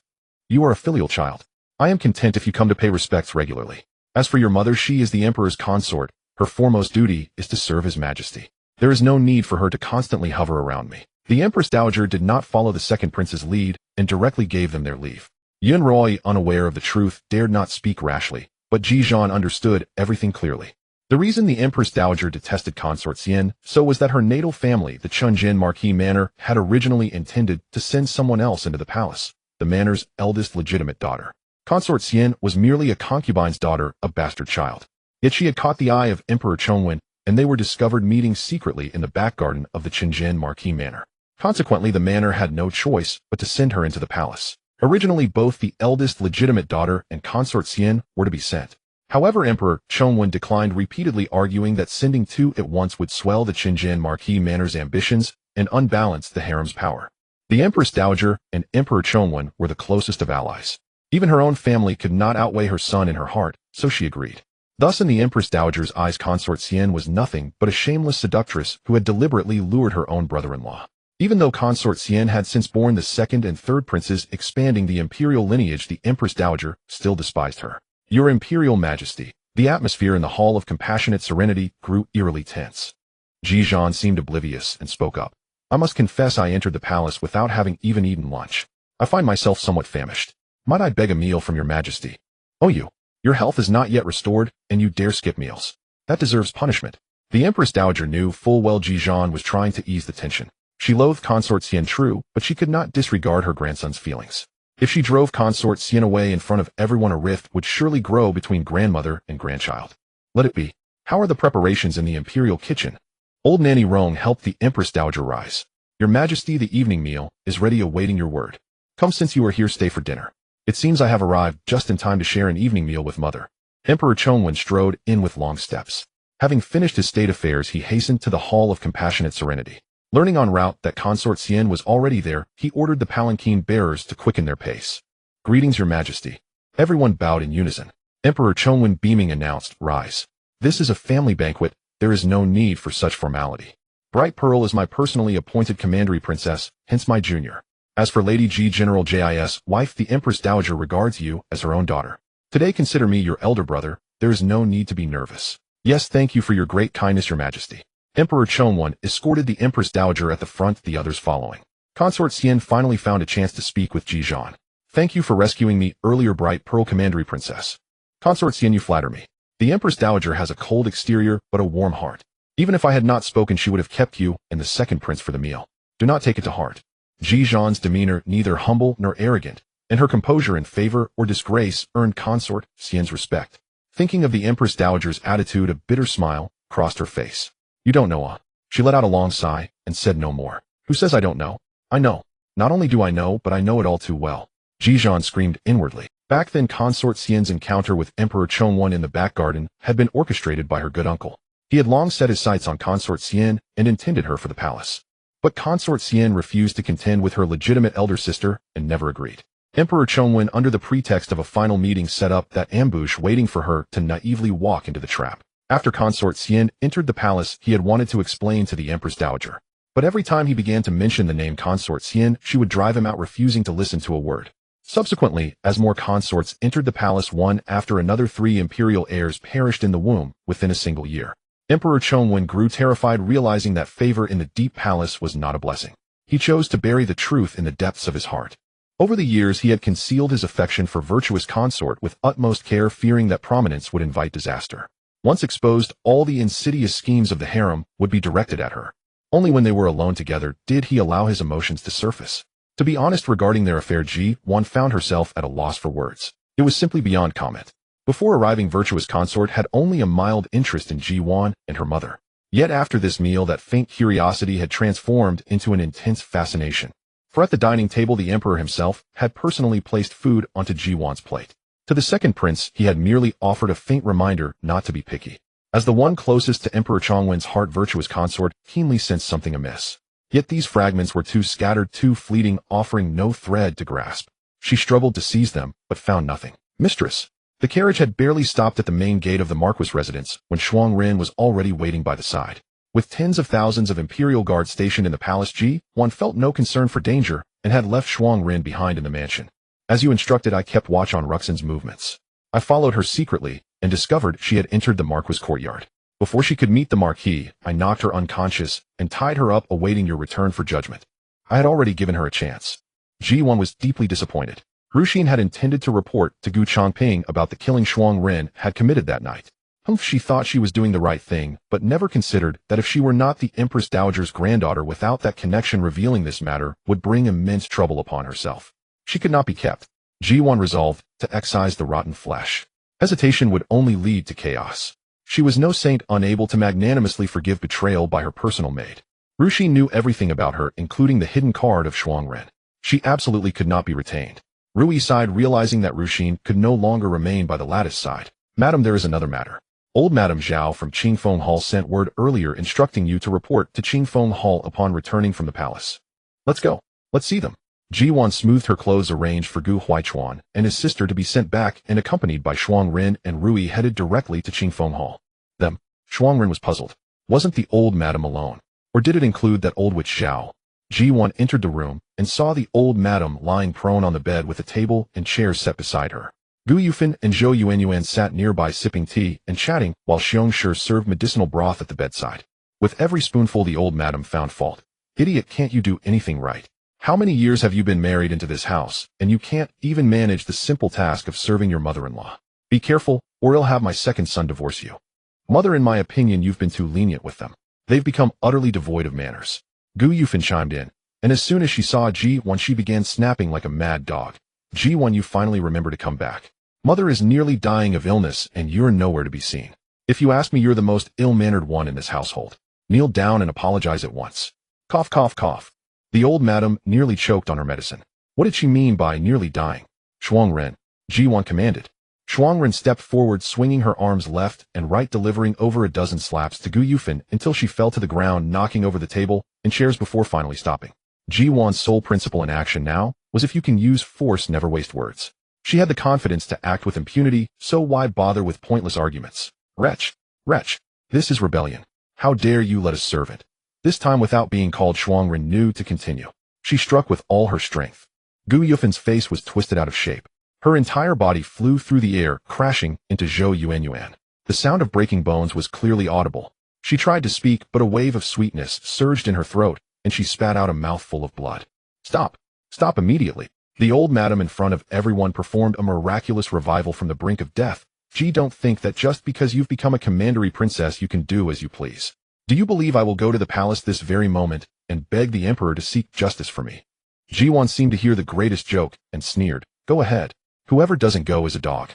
You are a filial child. I am content if you come to pay respects regularly. As for your mother, she is the Emperor's consort. Her foremost duty is to serve His Majesty. There is no need for her to constantly hover around me. The Empress Dowager did not follow the second prince's lead and directly gave them their leave. Yunroi, unaware of the truth, dared not speak rashly, but Ji Duan understood everything clearly. The reason the Empress Dowager detested Consort Xian so was that her natal family, the Chunjin Marquis Manor, had originally intended to send someone else into the palace, the manor's eldest legitimate daughter. Consort Xian was merely a concubine's daughter, a bastard child. Yet she had caught the eye of Emperor Chongwen, and they were discovered meeting secretly in the back garden of the Chunjin Marquis Manor. Consequently, the manor had no choice but to send her into the palace. Originally, both the eldest legitimate daughter and Consort Xian were to be sent. However, Emperor Chongwen declined, repeatedly arguing that sending two at once would swell the Chunjin Marquis Manor's ambitions and unbalance the harem's power. The Empress Dowager and Emperor Chongwen were the closest of allies. Even her own family could not outweigh her son in her heart, so she agreed. Thus, in the Empress Dowager's eyes, Consort Xian was nothing but a shameless seductress who had deliberately lured her own brother-in-law. Even though Consort Xian had since borne the second and third princes, expanding the imperial lineage, the Empress Dowager still despised her. Your Imperial Majesty. The atmosphere in the Hall of Compassionate Serenity grew eerily tense. Ji Duan seemed oblivious and spoke up. I must confess I entered the palace without having even eaten lunch. I find myself somewhat famished. Might I beg a meal from your Majesty? Oh, your health is not yet restored, and you dare skip meals. That deserves punishment. The Empress Dowager knew full well Ji Duan was trying to ease the tension. She loathed Consort Xian, true, but she could not disregard her grandson's feelings. If she drove Consort Xian away in front of everyone, a rift would surely grow between grandmother and grandchild. Let it be. How are the preparations in the imperial kitchen? Old Nanny Rong helped the Empress Dowager rise. Your Majesty, the evening meal is ready, awaiting your word. Come, since you are here, stay for dinner. It seems I have arrived just in time to share an evening meal with mother. Emperor Chongwen strode in with long steps. Having finished his state affairs, he hastened to the Hall of Compassionate Serenity. Learning en route that Consort Xian was already there, he ordered the palanquin bearers to quicken their pace. Greetings, Your Majesty. Everyone bowed in unison. Emperor Chongwen, beaming, announced, Rise. This is a family banquet. There is no need for such formality. Bright Pearl is my personally appointed commandery princess, hence my junior. As for Lady Ji General Jis wife, the Empress Dowager regards you as her own daughter. Today consider me your elder brother. There is no need to be nervous. Yes, thank you for your great kindness, your majesty. Emperor Chongwen escorted the Empress Dowager at the front, the others following. Consort Xian finally found a chance to speak with Ji Duan. Thank you for rescuing me earlier, Bright Pearl commandery princess. Consort Xian, you flatter me. The Empress Dowager has a cold exterior but a warm heart. Even if I had not spoken, she would have kept you and the second prince for the meal. Do not take it to heart. Ji Duan's demeanor, neither humble nor arrogant, and her composure in favor or disgrace earned Consort Xian's respect. Thinking of the Empress Dowager's attitude, a bitter smile crossed her face. You don't know, She let out a long sigh and said no more. Who says I don't know? I know. Not only do I know, but I know it all too well. Ji Duan screamed inwardly. Back then, Consort Xian's encounter with Emperor Chongwen in the back garden had been orchestrated by her good uncle. He had long set his sights on Consort Xian and intended her for the palace. But Consort Xian refused to contend with her legitimate elder sister and never agreed. Emperor Chongwen, under the pretext of a final meeting, set up that ambush waiting for her to naively walk into the trap. After Consort Xian entered the palace, he had wanted to explain to the Empress Dowager. But every time he began to mention the name Consort Xian, she would drive him out, refusing to listen to a word. Subsequently, as more consorts entered the palace one after another, 3 imperial heirs perished in the womb within a single year. Emperor Chongwen grew terrified, realizing that favor in the deep palace was not a blessing. He chose to bury the truth in the depths of his heart. Over the years, he had concealed his affection for virtuous consort with utmost care, fearing that prominence would invite disaster. Once exposed, all the insidious schemes of the harem would be directed at her. Only when they were alone together did he allow his emotions to surface. To be honest regarding their affair, Ji Duan found herself at a loss for words. It was simply beyond comment. Before arriving, virtuous consort had only a mild interest in Ji Duan and her mother. Yet after this meal, that faint curiosity had transformed into an intense fascination. For at the dining table, the emperor himself had personally placed food onto Ji Duan's plate. To the second prince, he had merely offered a faint reminder not to be picky. As the one closest to Emperor Chongwen's heart, virtuous consort keenly sensed something amiss. Yet these fragments were too scattered, too fleeting, offering no thread to grasp. She struggled to seize them, but found nothing. Mistress! The carriage had barely stopped at the main gate of the Marquis residence when Shuang Ren was already waiting by the side. With tens of thousands of imperial guards stationed in the palace, Ji Duan felt no concern for danger and had left Shuang Ren behind in the mansion. As you instructed, I kept watch on Ruxin's movements. I followed her secretly and discovered she had entered the Marquis courtyard. Before she could meet the Marquis, I knocked her unconscious and tied her up, awaiting your return for judgment. I had already given her a chance. Ji Duan was deeply disappointed. Ruxin had intended to report to Gu Changping about the killing Shuang Ren had committed that night. She thought she was doing the right thing, but never considered that if she were not the Empress Dowager's granddaughter, without that connection, revealing this matter would bring immense trouble upon herself. She could not be kept. Ji Duan resolved to excise the rotten flesh. Hesitation would only lead to chaos. She was no saint, unable to magnanimously forgive betrayal by her personal maid. Ruxin knew everything about her, including the hidden card of Shuang Ren. She absolutely could not be retained. Rui sighed, realizing that Ruxin could no longer remain by the lattice side. Madam, there is another matter. Old Madam Zhao from Qingfeng Hall sent word earlier instructing you to report to Qingfeng Hall upon returning from the palace. Let's go. Let's see them. Ji Duan smoothed her clothes, arranged for Gu Huaichuan and his sister to be sent back, and accompanied by Shuang Ren and Rui headed directly to Qingfeng Hall. Them. Shuang Ren was puzzled. Wasn't the old madam alone? Or did it include that old witch Zhao? Ji Duan entered the room and saw the old madam lying prone on the bed with a table and chairs set beside her. Gu Yufan and Zhou Yuanyuan sat nearby sipping tea and chatting while Xiong Shi served medicinal broth at the bedside. With every spoonful, the old madam found fault. Idiot, can't you do anything right? How many years have you been married into this house, and you can't even manage the simple task of serving your mother-in-law? Be careful, or I'll have my second son divorce you. Mother, in my opinion, you've been too lenient with them. They've become utterly devoid of manners. Gu Yufan chimed in, and as soon as she saw Ji Duan, she began snapping like a mad dog. Ji Duan, you finally remember to come back. Mother is nearly dying of illness, and you're nowhere to be seen. If you ask me, you're the most ill-mannered one in this household. Kneel down and apologize at once. Cough, cough, cough. The old madam nearly choked on her medicine. What did she mean by nearly dying? Shuang Ren. Ji Duan commanded. Shuang Ren stepped forward, swinging her arms left and right, delivering over a dozen slaps to Gu Yufan until she fell to the ground, knocking over the table and chairs before finally stopping. Ji Duan's sole principle in action now was, if you can use force, never waste words. She had the confidence to act with impunity, so why bother with pointless arguments? Wretch! Wretch! This is rebellion. How dare you let a servant? this time without being called. Shuangren knew to continue. She struck with all her strength. Gu Yufin's face was twisted out of shape. Her entire body flew through the air, crashing into Zhou Yuanyuan. The sound of breaking bones was clearly audible. She tried to speak, but a wave of sweetness surged in her throat, and she spat out a mouthful of blood. Stop! Stop immediately! The old madam in front of everyone performed a miraculous revival from the brink of death. Ji, don't think that just because you've become a commandery princess you can do as you please. Do you believe I will go to the palace this very moment and beg the emperor to seek justice for me? Ji Duan seemed to hear the greatest joke and sneered. Go ahead. Whoever doesn't go is a dog.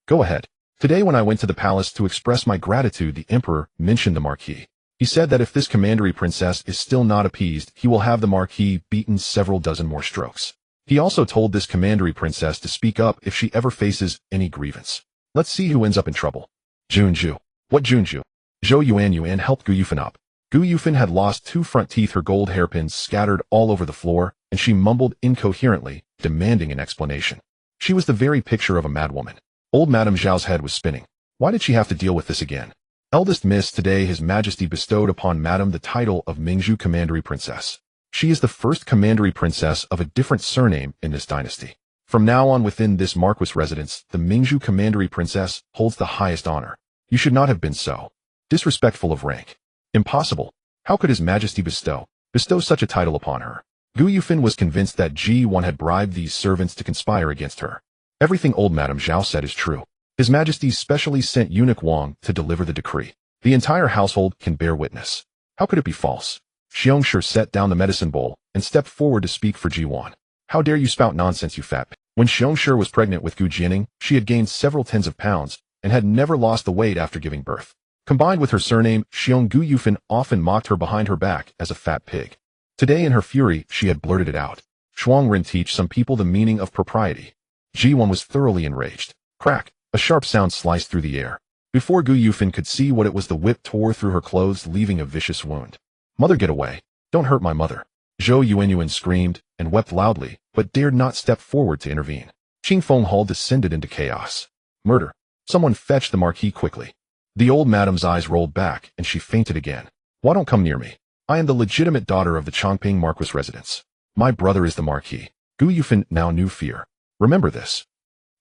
Go ahead. Today when I went to the palace to express my gratitude, the emperor mentioned the Marquis. He said that if this commandery princess is still not appeased, he will have the Marquis beaten several dozen more strokes. He also told this commandery princess to speak up if she ever faces any grievance. Let's see who ends up in trouble. Junju. What Junju? Zhou Yuanyuan helped Gu Yufin up. Gu Yufin had lost 2 front teeth, her gold hairpins scattered all over the floor, and she mumbled incoherently, demanding an explanation. She was the very picture of a madwoman. Old Madame Zhao's head was spinning. Why did she have to deal with this again? Eldest Miss, today His Majesty bestowed upon Madame the title of Mingzhu Commandery Princess. She is the first commandery princess of a different surname in this dynasty. From now on within this Marquis residence, the Mingzhu Commandery Princess holds the highest honor. You should not have been so disrespectful of rank. Impossible. How could His Majesty bestow such a title upon her? Gu Yufin was convinced that Ji Duan had bribed these servants to conspire against her. Everything old Madame Zhao said is true. His Majesty specially sent eunuch Wang to deliver the decree. The entire household can bear witness. How could it be false? Xiongshi set down the medicine bowl and stepped forward to speak for Ji Duan. How dare you spout nonsense, you fat pig. When Xiongshi was pregnant with Gu Jianing, she had gained several tens of pounds and had never lost the weight after giving birth. Combined with her surname, Xiong, Gu Yufin often mocked her behind her back as a fat pig. Today in her fury, she had blurted it out. Shuangren teach some people the meaning of propriety. Ji Duan was thoroughly enraged. Crack! A sharp sound sliced through the air. Before Gu Yufin could see what it was, the whip tore through her clothes, leaving a vicious wound. Mother, get away. Don't hurt my mother. Zhou Yuanyuan screamed and wept loudly, but dared not step forward to intervene. Qingfeng Hall descended into chaos. Murder. Someone fetch the Marquis quickly. The old madam's eyes rolled back, and she fainted again. Why don't come near me? I am the legitimate daughter of the Changping Marquis residence. My brother is the Marquis. Gu Yufin now knew fear. Remember this.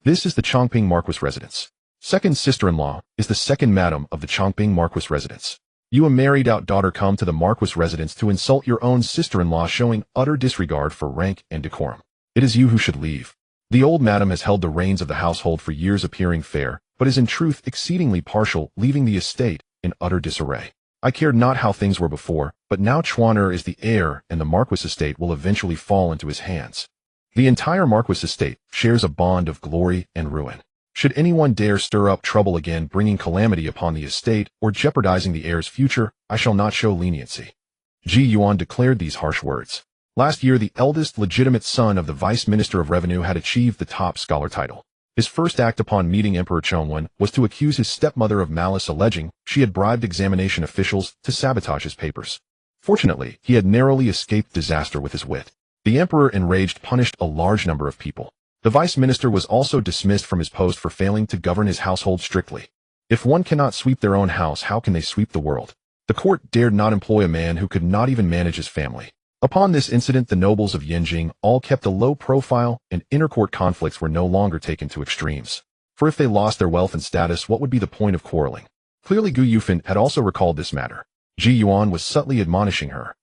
This is the Changping Marquis residence. Second sister-in-law is the second madam of the Changping Marquis residence. You, a married-out daughter, come to the Marquis residence to insult your own sister-in-law, showing utter disregard for rank and decorum. It is you who should leave. The old madam has held the reins of the household for years, appearing fair, but is in truth exceedingly partial, leaving the estate in utter disarray. I cared not how things were before, but now Chuaner is the heir, and the Marquis estate will eventually fall into his hands. The entire Marquis estate shares a bond of glory and ruin. Should anyone dare stir up trouble again, bringing calamity upon the estate or jeopardizing the heir's future, I shall not show leniency. Ji Duan declared these harsh words. Last year, the eldest legitimate son of the Vice Minister of Revenue had achieved the top scholar title. His first act upon meeting Emperor Chongwen was to accuse his stepmother of malice, alleging she had bribed examination officials to sabotage his papers. Fortunately, he had narrowly escaped disaster with his wit. The emperor, enraged, punished a large number of people. The vice minister was also dismissed from his post for failing to govern his household strictly. If one cannot sweep their own house, how can they sweep the world? The court dared not employ a man who could not even manage his family. Upon this incident, the nobles of Yanjing all kept a low profile, and intercourt conflicts were no longer taken to extremes. For if they lost their wealth and status, what would be the point of quarreling? Clearly Gu Yufin had also recalled this matter. Ji Yuan was subtly admonishing her.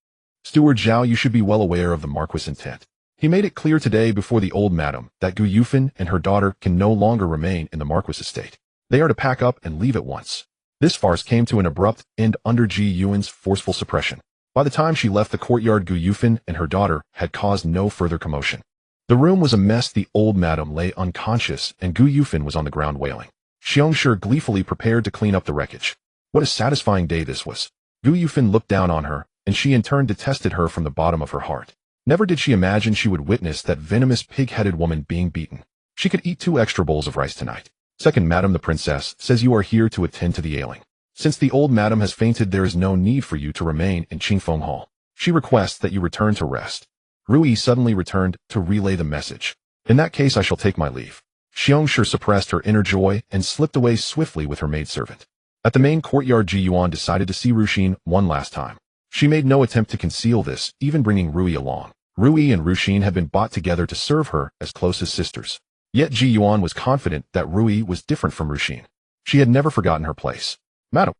Steward Zhao, you should be well aware of the Marquis' intent. He made it clear today before the old madam that Gu Yufin and her daughter can no longer remain in the Marquis estate. They are to pack up and leave at once. This farce came to an abrupt end under Ji Yuan's forceful suppression. By the time she left the courtyard, Gu Yufin and her daughter had caused no further commotion. The room was a mess. The old madam lay unconscious, and Gu Yufin was on the ground wailing. Xiongshi gleefully prepared to clean up the wreckage. What a satisfying day this was. Gu Yufin looked down on her, and she in turn detested her from the bottom of her heart. Never did she imagine she would witness that venomous pig-headed woman being beaten. She could eat 2 extra bowls of rice tonight. Second madam, the princess says you are here to attend to the ailing. Since the old madam has fainted, there is no need for you to remain in Qingfeng Hall. She requests that you return to rest. Rui suddenly returned to relay the message. In that case, I shall take my leave. Xiongshi suppressed her inner joy and slipped away swiftly with her maidservant. At the main courtyard, Ji Yuan decided to see Ruxin one last time. She made no attempt to conceal this, even bringing Rui along. Rui and Ruxin had been bought together to serve her as close as sisters. Yet Ji Yuan was confident that Rui was different from Ruxin. She had never forgotten her place. Madam,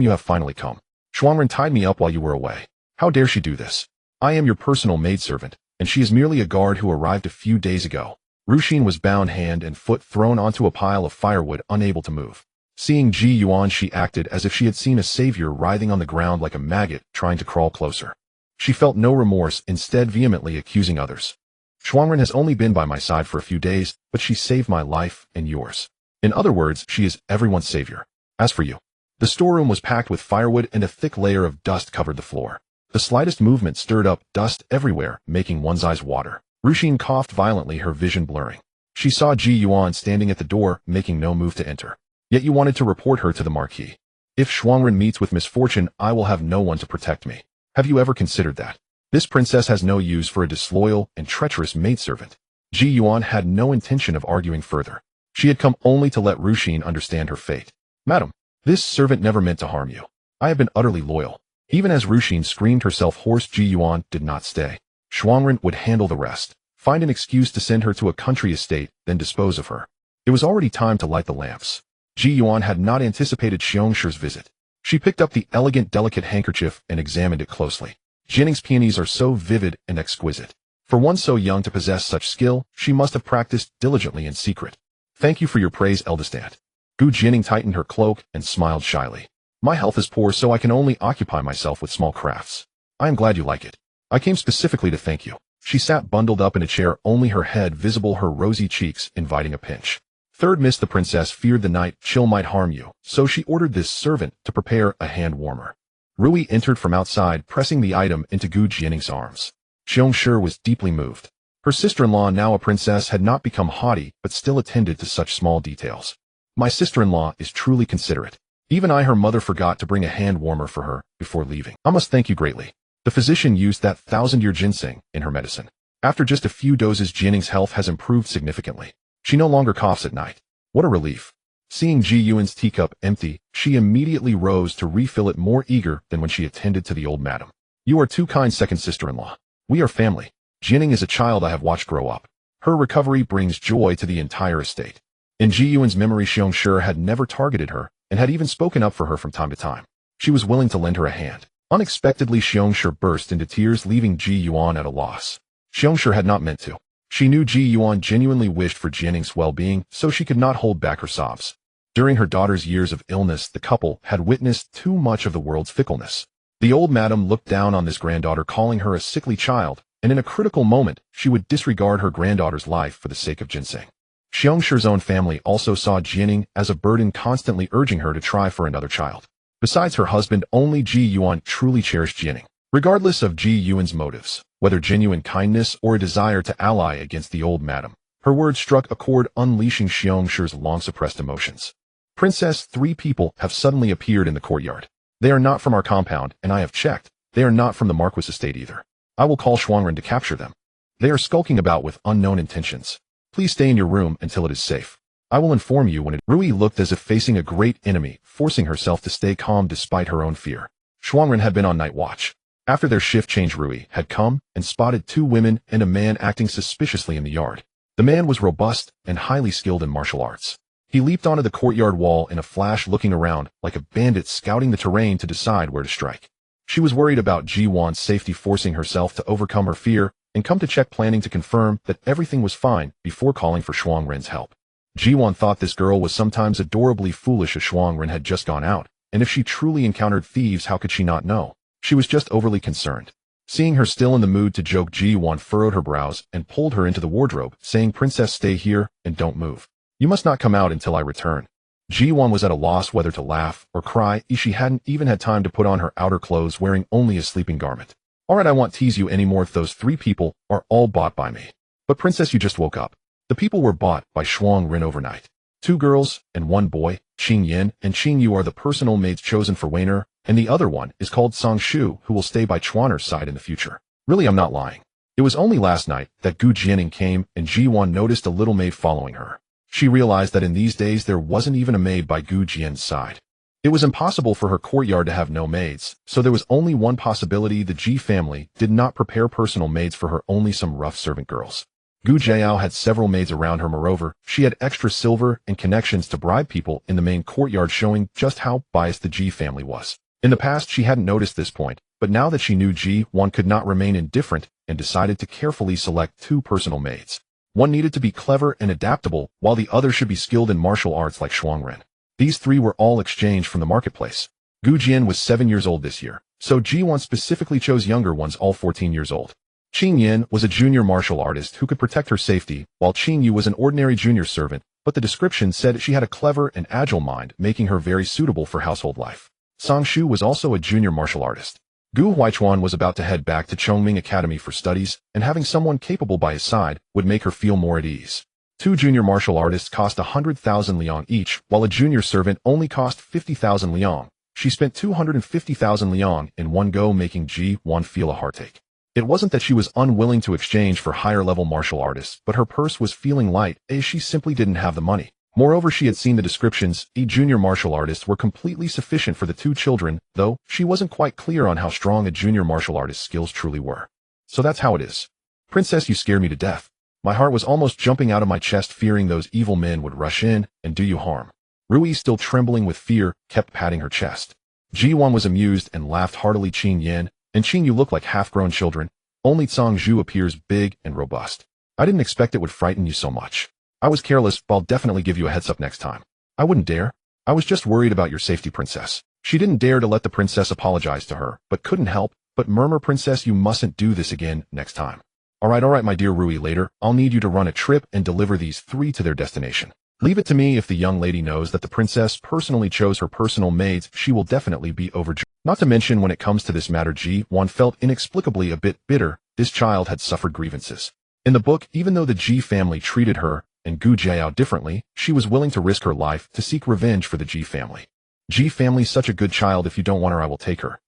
you have finally come. Shuangren tied me up while you were away. How dare she do this? I am your personal maidservant, and she is merely a guard who arrived a few days ago. Ruxin was bound hand and foot, thrown onto a pile of firewood, unable to move. Seeing Ji Yuan, she acted as if she had seen a savior writhing on the ground like a maggot trying to crawl closer. She felt no remorse, instead vehemently accusing others. Shuangren has only been by my side for a few days, but she saved my life and yours. In other words, she is everyone's savior. As for you, the storeroom was packed with firewood and a thick layer of dust covered the floor. The slightest movement stirred up dust everywhere, making one's eyes water. Ruxin coughed violently, her vision blurring. She saw Ji Yuan standing at the door, making no move to enter. Yet you wanted to report her to the Marquis. If Shuangren meets with misfortune, I will have no one to protect me. Have you ever considered that? This princess has no use for a disloyal and treacherous maidservant. Ji Yuan had no intention of arguing further. She had come only to let Ruxin understand her fate. Madam, this servant never meant to harm you. I have been utterly loyal. Even as Ruxin screamed herself hoarse, Ji Yuan did not stay. Shuangren would handle the rest. Find an excuse to send her to a country estate, then dispose of her. It was already time to light the lamps. Ji Yuan had not anticipated Xiongshir's visit. She picked up the elegant, delicate handkerchief and examined it closely. Jinning's peonies are so vivid and exquisite. For one so young to possess such skill, she must have practiced diligently in secret. Thank you for your praise, eldest aunt. Gu Jinning tightened her cloak and smiled shyly. My health is poor, so I can only occupy myself with small crafts. I am glad you like it. I came specifically to thank you. She sat bundled up in a chair, only her head visible, her rosy cheeks inviting a pinch. Third Miss, the princess feared the night chill might harm you, so she ordered this servant to prepare a hand warmer. Rui entered from outside, pressing the item into Gu Jinning's arms. Xiongshir was deeply moved. Her sister-in-law, now a princess, had not become haughty, but still attended to such small details. My sister-in-law is truly considerate. Even I, her mother, forgot to bring a hand warmer for her before leaving. I must thank you greatly. The physician used that 1,000-year ginseng in her medicine. After just a few doses, Jinning's health has improved significantly. She no longer coughs at night. What a relief. Seeing Ji Yuan's teacup empty, she immediately rose to refill it, more eager than when she attended to the old madam. You are too kind, second sister-in-law. We are family. Jinning is a child I have watched grow up. Her recovery brings joy to the entire estate. In Ji Yuan's memory, Xiongshir had never targeted her, and had even spoken up for her from time to time. She was willing to lend her a hand. Unexpectedly, Xiongshir burst into tears, leaving Ji Yuan at a loss. Xiongshir had not meant to. She knew Ji Yuan genuinely wished for Jinning's well-being, so she could not hold back her sobs. During her daughter's years of illness, the couple had witnessed too much of the world's fickleness. The old madam looked down on this granddaughter, calling her a sickly child, and in a critical moment, she would disregard her granddaughter's life for the sake of ginseng. Xiongshir's own family also saw Jinning as a burden, constantly urging her to try for another child. Besides her husband, only Ji Yuan truly cherished Jinning. Regardless of Ji Yuan's motives, whether genuine kindness or a desire to ally against the old madam, her words struck a chord, unleashing Xiongshir's long-suppressed emotions. Princess, 3 people have suddenly appeared in the courtyard. They are not from our compound, and I have checked. They are not from the Marquis estate either. I will call Shuangren to capture them. They are skulking about with unknown intentions. Please stay in your room until it is safe. I will inform you when it— Rui looked as if facing a great enemy, forcing herself to stay calm despite her own fear. Shuangren had been on night watch. After their shift change, Rui had come and spotted 2 women and a man acting suspiciously in the yard. The man was robust and highly skilled in martial arts. He leaped onto the courtyard wall in a flash, looking around like a bandit scouting the terrain to decide where to strike. She was worried about Ji Yuan's safety, forcing herself to overcome her fear and come to check, planning to confirm that everything was fine before calling for Shuangren's help. Ji Yuan thought this girl was sometimes adorably foolish, as Shuangren had just gone out, and if she truly encountered thieves, how could she not know? She was just overly concerned. Seeing her still in the mood to joke, Ji Yuan furrowed her brows and pulled her into the wardrobe, saying, "Princess, stay here and don't move. You must not come out until I return." Ji Yuan was at a loss whether to laugh or cry. She hadn't even had time to put on her outer clothes, wearing only a sleeping garment. Alright, I won't tease you anymore. Those 3 people are all bought by me. But princess, you just woke up. The people were bought by Shuangren overnight. 2 girls and 1 boy, Qing Yin and Qing Yu, are the personal maids chosen for Weiner, and the other one is called Song Shu, who will stay by Chuaner's side in the future. Really, I'm not lying. It was only last night that Gu Jinning came, and Ji Yuan noticed a little maid following her. She realized that in these days there wasn't even a maid by Gu Jian's side. It was impossible for her courtyard to have no maids, so there was only one possibility: the Ji family did not prepare personal maids for her, only some rough servant girls. Gu Jiao had several maids around her. Moreover, she had extra silver and connections to bribe people in the main courtyard, showing just how biased the Ji family was. In the past, she hadn't noticed this point, but now that she knew Ji, one could not remain indifferent and decided to carefully select 2 personal maids. One needed to be clever and adaptable, while the other should be skilled in martial arts like Shuangren. These 3 were all exchanged from the marketplace. Gu Jian was 7 years old this year, so Ji Duan specifically chose younger ones, all 14 years old. Qing Yin was a junior martial artist who could protect her safety, while Qing Yu was an ordinary junior servant, but the description said she had a clever and agile mind, making her very suitable for household life. Song Shu was also a junior martial artist. Gu Huaichuan was about to head back to Chongming Academy for studies, and having someone capable by his side would make her feel more at ease. 2 junior martial artists cost 100,000 liang each, while a junior servant only cost 50,000 liang. She spent 250,000 liang in one go, making Ji Duan feel a heartache. It wasn't that she was unwilling to exchange for higher-level martial artists, but her purse was feeling light, as she simply didn't have the money. Moreover, she had seen the descriptions. The junior martial artists were completely sufficient for the 2 children, though she wasn't quite clear on how strong a junior martial artist's skills truly were. So that's how it is. Princess, you scare me to death. My heart was almost jumping out of my chest, fearing those evil men would rush in and do you harm. Rui, still trembling with fear, kept patting her chest. Ji Duan was amused and laughed heartily. Qing Yin and Qing Yu look like half-grown children. Only Cang Zhu appears big and robust. I didn't expect it would frighten you so much. I was careless. I'll definitely give you a heads up next time. I wouldn't dare. I was just worried about your safety, princess. She didn't dare to let the princess apologize to her, but couldn't help but murmur, princess, you mustn't do this again next time. All right, my dear Rui, later, I'll need you to run a trip and deliver these 3 to their destination. Leave it to me. If the young lady knows that the princess personally chose her personal maids, she will definitely be overjoyed. Not to mention, when it comes to this matter, Ji Duan felt inexplicably a bit bitter. This child had suffered grievances. In the book, even though the Ji family treated her and Gu Jiao differently, she was willing to risk her life to seek revenge for the Ji family. Ji family, such a good child. If you don't want her, I will take her.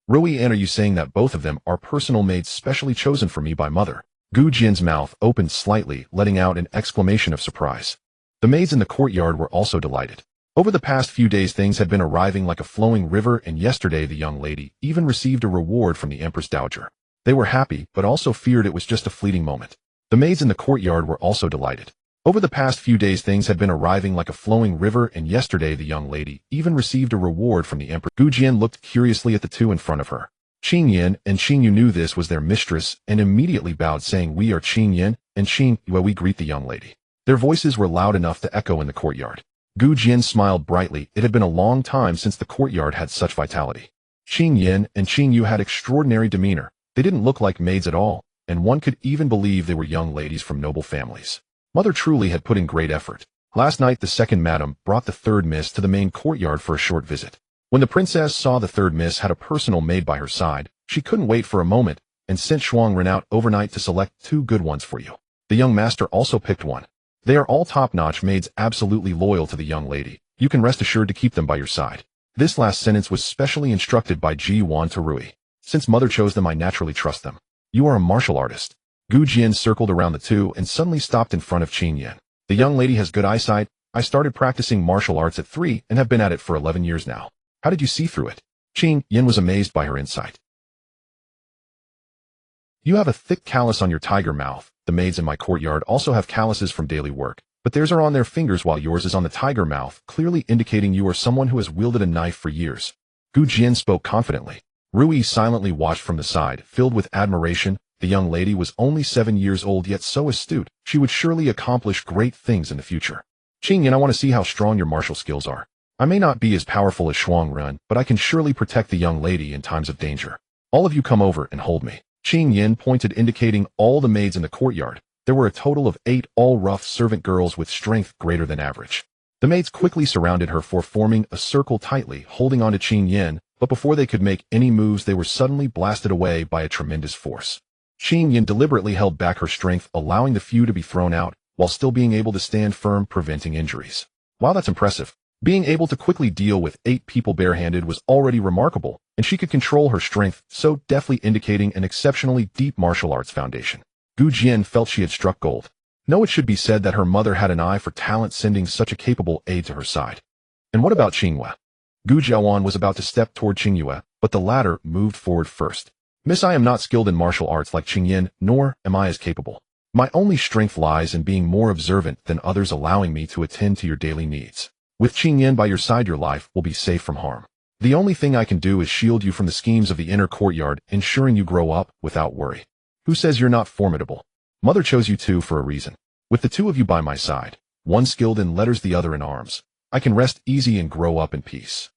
Rui, and are you saying that both of them are personal maids specially chosen for me by mother? Gu Jian's mouth opened slightly, letting out an exclamation of surprise. The maids in the courtyard were also delighted. Over the past few days, things had been arriving like a flowing river, and yesterday the young lady even received a reward from the Empress Dowager. They were happy, but also feared it was just a fleeting moment. The maids in the courtyard were also delighted. Over the past few days, things had been arriving like a flowing river, and yesterday the young lady even received a reward from the Empress. Gu Jian looked curiously at the 2 in front of her. Qing Yin and Qing Yu knew this was their mistress and immediately bowed, saying, "We are Qing Yin and Qing Yu, we greet the young lady." Their voices were loud enough to echo in the courtyard. Gu Jian smiled brightly. It had been a long time since the courtyard had such vitality. Qing Yin and Qing Yu had extraordinary demeanor. They didn't look like maids at all, and one could even believe they were young ladies from noble families. Mother truly had put in great effort. Last night, the second madam brought the 3rd miss to the main courtyard for a short visit. When the princess saw the 3rd miss had a personal maid by her side, she couldn't wait for a moment and sent Shuangren out overnight to select 2 good ones for you. The young master also picked one. They are all top-notch maids, absolutely loyal to the young lady. You can rest assured to keep them by your side. This last sentence was specially instructed by Ji Duan to Rui. Since mother chose them, I naturally trust them. You are a martial artist. Gu Jian circled around the 2 and suddenly stopped in front of Qing Yin. The young lady has good eyesight. I started practicing martial arts at 3 and have been at it for 11 years now. How did you see through it? Qing Yin was amazed by her insight. You have a thick callus on your tiger mouth. The maids in my courtyard also have calluses from daily work, but theirs are on their fingers while yours is on the tiger mouth, clearly indicating you are someone who has wielded a knife for years. Gu Jian spoke confidently. Rui silently watched from the side, filled with admiration. The young lady was only 7 years old, yet so astute. She would surely accomplish great things in the future. Qing Yin, I want to see how strong your martial skills are. I may not be as powerful as Shuangren, but I can surely protect the young lady in times of danger. All of you come over and hold me. Qing Yin pointed, indicating all the maids in the courtyard. There were a total of 8 all rough servant girls with strength greater than average. The maids quickly surrounded her, forming a circle tightly, holding on to Qing Yin, but before they could make any moves, they were suddenly blasted away by a tremendous force. Qing Yin deliberately held back her strength, allowing the few to be thrown out, while still being able to stand firm, preventing injuries. Wow, that's impressive. Being able to quickly deal with 8 people barehanded was already remarkable, and she could control her strength, so deftly indicating an exceptionally deep martial arts foundation. Gu Jian felt she had struck gold. No, it should be said that her mother had an eye for talent, sending such a capable aide to her side. And what about Qing Yu? Gu Jiawan was about to step toward Qing Yue, but the latter moved forward first. Miss, I am not skilled in martial arts like Qing Yin, nor am I as capable. My only strength lies in being more observant than others, allowing me to attend to your daily needs. With Qing Yin by your side, your life will be safe from harm. The only thing I can do is shield you from the schemes of the inner courtyard, ensuring you grow up without worry. Who says you're not formidable? Mother chose you two for a reason. With the two of you by my side, one skilled in letters, the other in arms, I can rest easy and grow up in peace.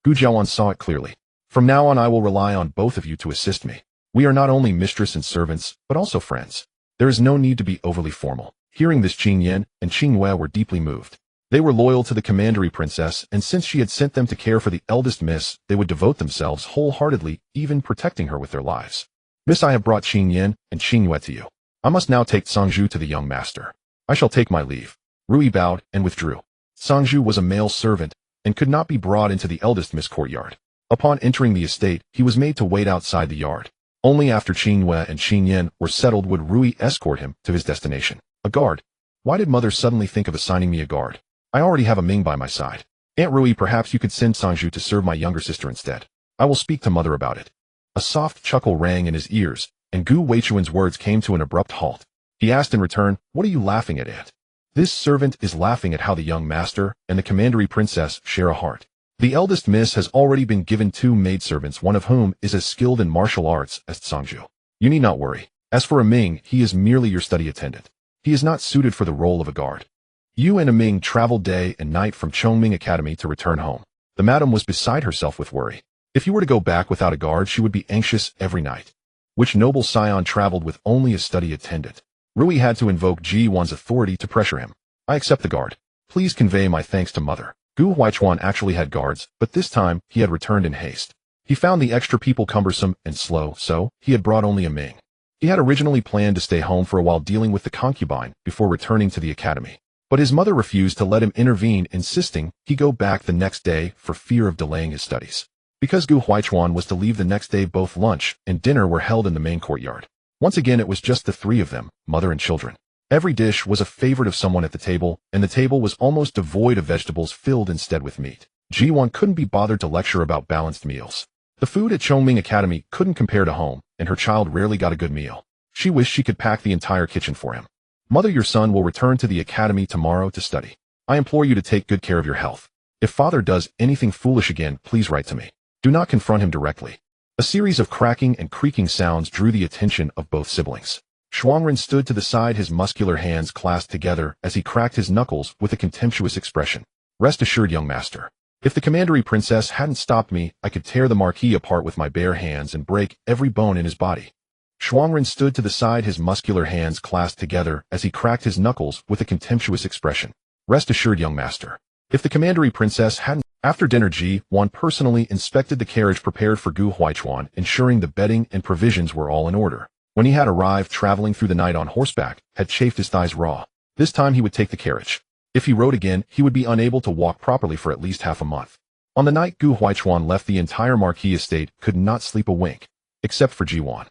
Gu Jiawan saw it clearly. From now on, I will rely on both of you to assist me. We are not only mistress and servants, but also friends. There is no need to be overly formal. Hearing this, Qing Yin and Qing Yue were deeply moved. They were loyal to the commandery princess, and since she had sent them to care for the eldest miss, they would devote themselves wholeheartedly, even protecting her with their lives. Miss, I have brought Qing Yin and Qing Yue to you. I must now take Sangju to the young master. I shall take my leave. Rui bowed and withdrew. Sangju was a male servant and could not be brought into the eldest miss courtyard. Upon entering the estate, he was made to wait outside the yard. Only after Qing Yue and Qing Yin were settled would Rui escort him to his destination. A guard? Why did mother suddenly think of assigning me a guard? I already have a Ming by my side. Aunt Rui, perhaps you could send Sangju to serve my younger sister instead. I will speak to mother about it. A soft chuckle rang in his ears, and Gu Weichuan's words came to an abrupt halt. He asked in return, "What are you laughing at, Aunt?" This servant is laughing at how the young master and the commandery princess share a heart. The eldest miss has already been given 2 maidservants, one of whom is as skilled in martial arts as Sangju. You need not worry. As for a Ming, he is merely your study attendant. He is not suited for the role of a guard. You and a Ming traveled day and night from Chongming Academy to return home. The madam was beside herself with worry. If you were to go back without a guard, she would be anxious every night. Which noble scion traveled with only a study attendant? Rui had to invoke Ji Duan's authority to pressure him. I accept the guard. Please convey my thanks to mother. Gu Huaichuan actually had guards, but this time he had returned in haste. He found the extra people cumbersome and slow, so he had brought only a Ming. He had originally planned to stay home for a while dealing with the concubine before returning to the academy. But his mother refused to let him intervene, insisting he go back the next day for fear of delaying his studies. Because Gu Huaichuan was to leave the next day, both lunch and dinner were held in the main courtyard. Once again, it was just the 3 of them, mother and children. Every dish was a favorite of someone at the table, and the table was almost devoid of vegetables, filled instead with meat. Ji Duan couldn't be bothered to lecture about balanced meals. The food at Chongming Academy couldn't compare to home, and her child rarely got a good meal. She wished she could pack the entire kitchen for him. Mother, your son will return to the academy tomorrow to study. I implore you to take good care of your health. If father does anything foolish again, please write to me. Do not confront him directly. A series of cracking and creaking sounds drew the attention of both siblings. Shuangren stood to the side, his muscular hands clasped together as he cracked his knuckles with a contemptuous expression. Rest assured, young master. If the commandery princess hadn't stopped me, I could tear the Marquis apart with my bare hands and break every bone in his body. Shuangren stood to the side, his muscular hands clasped together as he cracked his knuckles with a contemptuous expression. Rest assured, young master. If the commandery princess hadn't... After dinner, Ji Duan personally inspected the carriage prepared for Gu Huaichuan, ensuring the bedding and provisions were all in order. When he had arrived, traveling through the night on horseback, had chafed his thighs raw. This time he would take the carriage. If he rode again, he would be unable to walk properly for at least half a month. On the night Gu Huaichuan left, the entire Marquis estate could not sleep a wink, except for Ji Duan.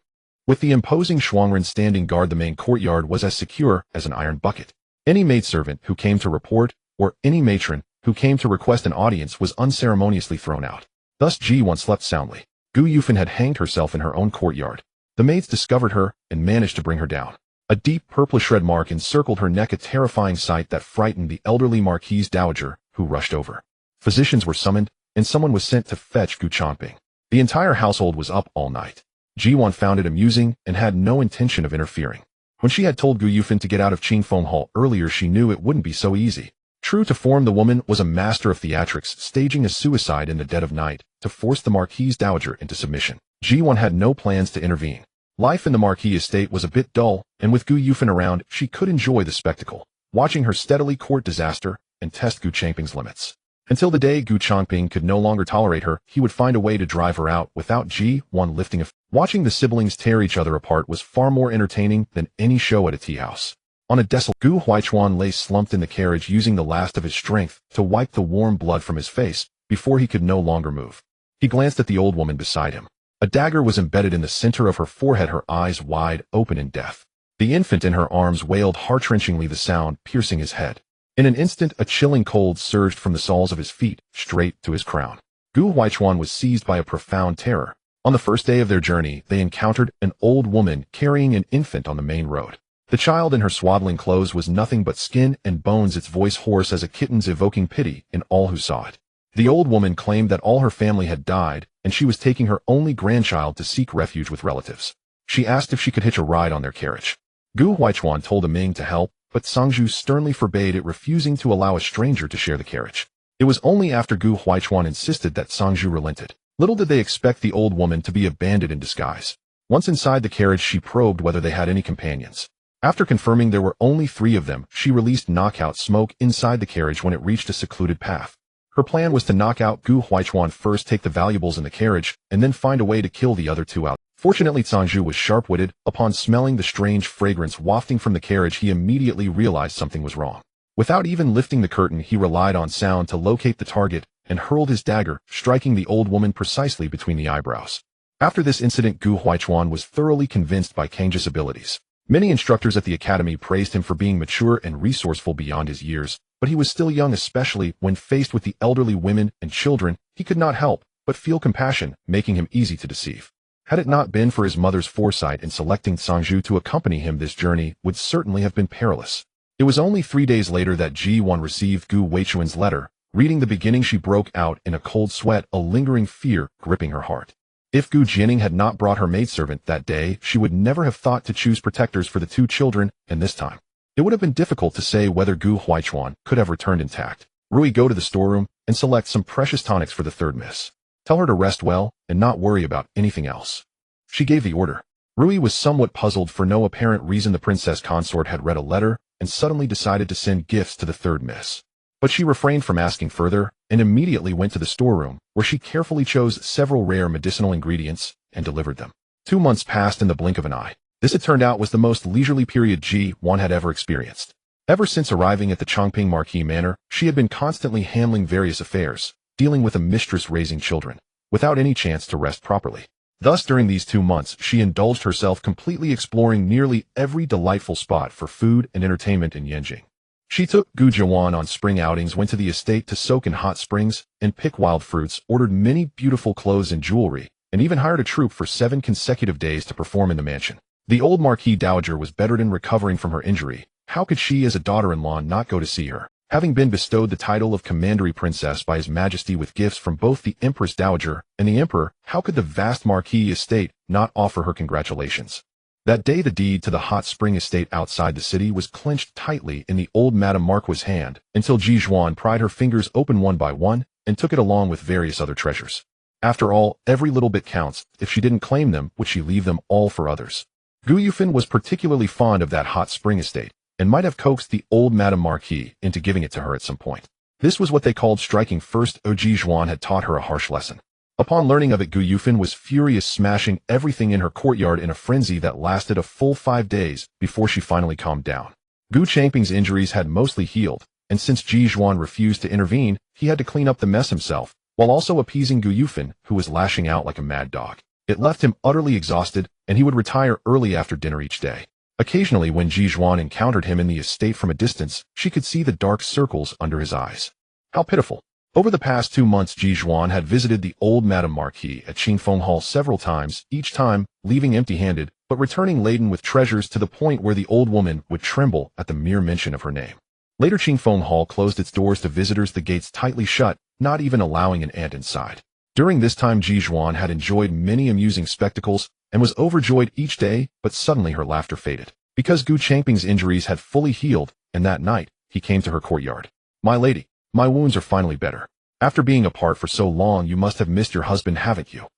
With the imposing Shuangren standing guard, the main courtyard was as secure as an iron bucket. Any maidservant who came to report, or any matron who came to request an audience, was unceremoniously thrown out. Thus Ji Duan slept soundly. Gu Yufan had hanged herself in her own courtyard. The maids discovered her and managed to bring her down. A deep purplish red mark encircled her neck, a terrifying sight that frightened the elderly Marquis Dowager, who rushed over. Physicians were summoned, and someone was sent to fetch Gu Changping. The entire household was up all night. Ji Duan found it amusing and had no intention of interfering. When she had told Gu Yufan to get out of Qingfeng Hall earlier, she knew it wouldn't be so easy. True to form, the woman was a master of theatrics, staging a suicide in the dead of night to force the Marquis Dowager into submission. Ji Duan had no plans to intervene. Life in the Marquis estate was a bit dull, and with Gu Yufan around, she could enjoy the spectacle, watching her steadily court disaster and test Gu Changping's limits. Until the day Gu Changping could no longer tolerate her, he would find a way to drive her out without Ji Duan lifting a... Watching the siblings tear each other apart was far more entertaining than any show at a tea house. On a desolate, Gu Huaichuan lay slumped in the carriage, using the last of his strength to wipe the warm blood from his face before he could no longer move. He glanced at the old woman beside him. A dagger was embedded in the center of her forehead, her eyes wide open in death. The infant in her arms wailed heart-wrenchingly, the sound piercing his head. In an instant, a chilling cold surged from the soles of his feet straight to his crown. Gu Huaichuan was seized by a profound terror. On the first day of their journey, they encountered an old woman carrying an infant on the main road. The child in her swaddling clothes was nothing but skin and bones, its voice hoarse as a kitten's, evoking pity in all who saw it. The old woman claimed that all her family had died, and she was taking her only grandchild to seek refuge with relatives. She asked if she could hitch a ride on their carriage. Gu Huaichuan told Ming to help, but Sangju sternly forbade it, refusing to allow a stranger to share the carriage. It was only after Gu Huaichuan insisted that Sangju relented. Little did they expect the old woman to be a bandit in disguise. Once inside the carriage, she probed whether they had any companions. After confirming there were only 3 of them, she released knockout smoke inside the carriage when it reached a secluded path. Her plan was to knock out Gu Huaichuan first, take the valuables in the carriage, and then find a way to kill the other 2 out. Fortunately, Sangju was sharp-witted. Upon smelling the strange fragrance wafting from the carriage, he immediately realized something was wrong. Without even lifting the curtain, he relied on sound to locate the target and hurled his dagger, striking the old woman precisely between the eyebrows. After this incident, Gu Huaichuan was thoroughly convinced by Kang's abilities. Many instructors at the academy praised him for being mature and resourceful beyond his years, but he was still young, especially when faced with the elderly women and children. He could not help but feel compassion, making him easy to deceive. Had it not been for his mother's foresight in selecting Sangju to accompany him, this journey would certainly have been perilous. It was only 3 days later that Ji Duan received Gu Huaichuan's letter. Reading the beginning, she broke out in a cold sweat, a lingering fear gripping her heart. If Gu Jining had not brought her maidservant that day, she would never have thought to choose protectors for the 2 children, and this time it would have been difficult to say whether Gu Huaichuan could have returned intact. Rui, go to the storeroom and select some precious tonics for the 3rd miss. Tell her to rest well and not worry about anything else. She gave the order. Rui was somewhat puzzled. For no apparent reason, the princess consort had read a letter and suddenly decided to send gifts to the 3rd miss. But she refrained from asking further and immediately went to the storeroom, where she carefully chose several rare medicinal ingredients and delivered them. 2 months passed in the blink of an eye. This, it turned out, was the most leisurely period Ji Duan had ever experienced. Ever since arriving at the Changping Marquis Manor, she had been constantly handling various affairs, dealing with a mistress, raising children, without any chance to rest properly. Thus, during these 2 months, she indulged herself completely, exploring nearly every delightful spot for food and entertainment in Yanjing. She took Gu Jiwan on spring outings, went to the estate to soak in hot springs and pick wild fruits, ordered many beautiful clothes and jewelry, and even hired a troupe for 7 consecutive days to perform in the mansion. The old Marquis Dowager was bedridden, recovering from her injury. How could she, as a daughter-in-law, not go to see her? Having been bestowed the title of Commandery Princess by His Majesty with gifts from both the Empress Dowager and the Emperor, how could the vast Marquis estate not offer her congratulations? That day, the deed to the hot spring estate outside the city was clenched tightly in the old Madame Marquis' hand, until Ji Duan pried her fingers open one by one and took it along with various other treasures. After all, every little bit counts. If she didn't claim them, would she leave them all for others? Gu Yufan was particularly fond of that hot spring estate, and might have coaxed the old Madame Marquis into giving it to her at some point. This was what they called striking first. Ji Duan had taught her a harsh lesson. Upon learning of it, Gu Yufan was furious, smashing everything in her courtyard in a frenzy that lasted a full 5 days before she finally calmed down. Gu Changping's injuries had mostly healed, and since Ji Duan refused to intervene, he had to clean up the mess himself, while also appeasing Gu Yufan, who was lashing out like a mad dog. It left him utterly exhausted, and he would retire early after dinner each day. Occasionally, when Ji Duan encountered him in the estate from a distance, she could see the dark circles under his eyes. How pitiful! Over the past 2 months, Ji Duan had visited the old Madame Marquis at Qingfeng Hall several times, each time leaving empty-handed, but returning laden with treasures, to the point where the old woman would tremble at the mere mention of her name. Later, Qingfeng Hall closed its doors to visitors, the gates tightly shut, not even allowing an ant inside. During this time, Ji Duan had enjoyed many amusing spectacles and was overjoyed each day, but suddenly her laughter faded, because Gu Changping's injuries had fully healed, and that night, he came to her courtyard. "My lady, my wounds are finally better. After being apart for so long, you must have missed your husband, haven't you?"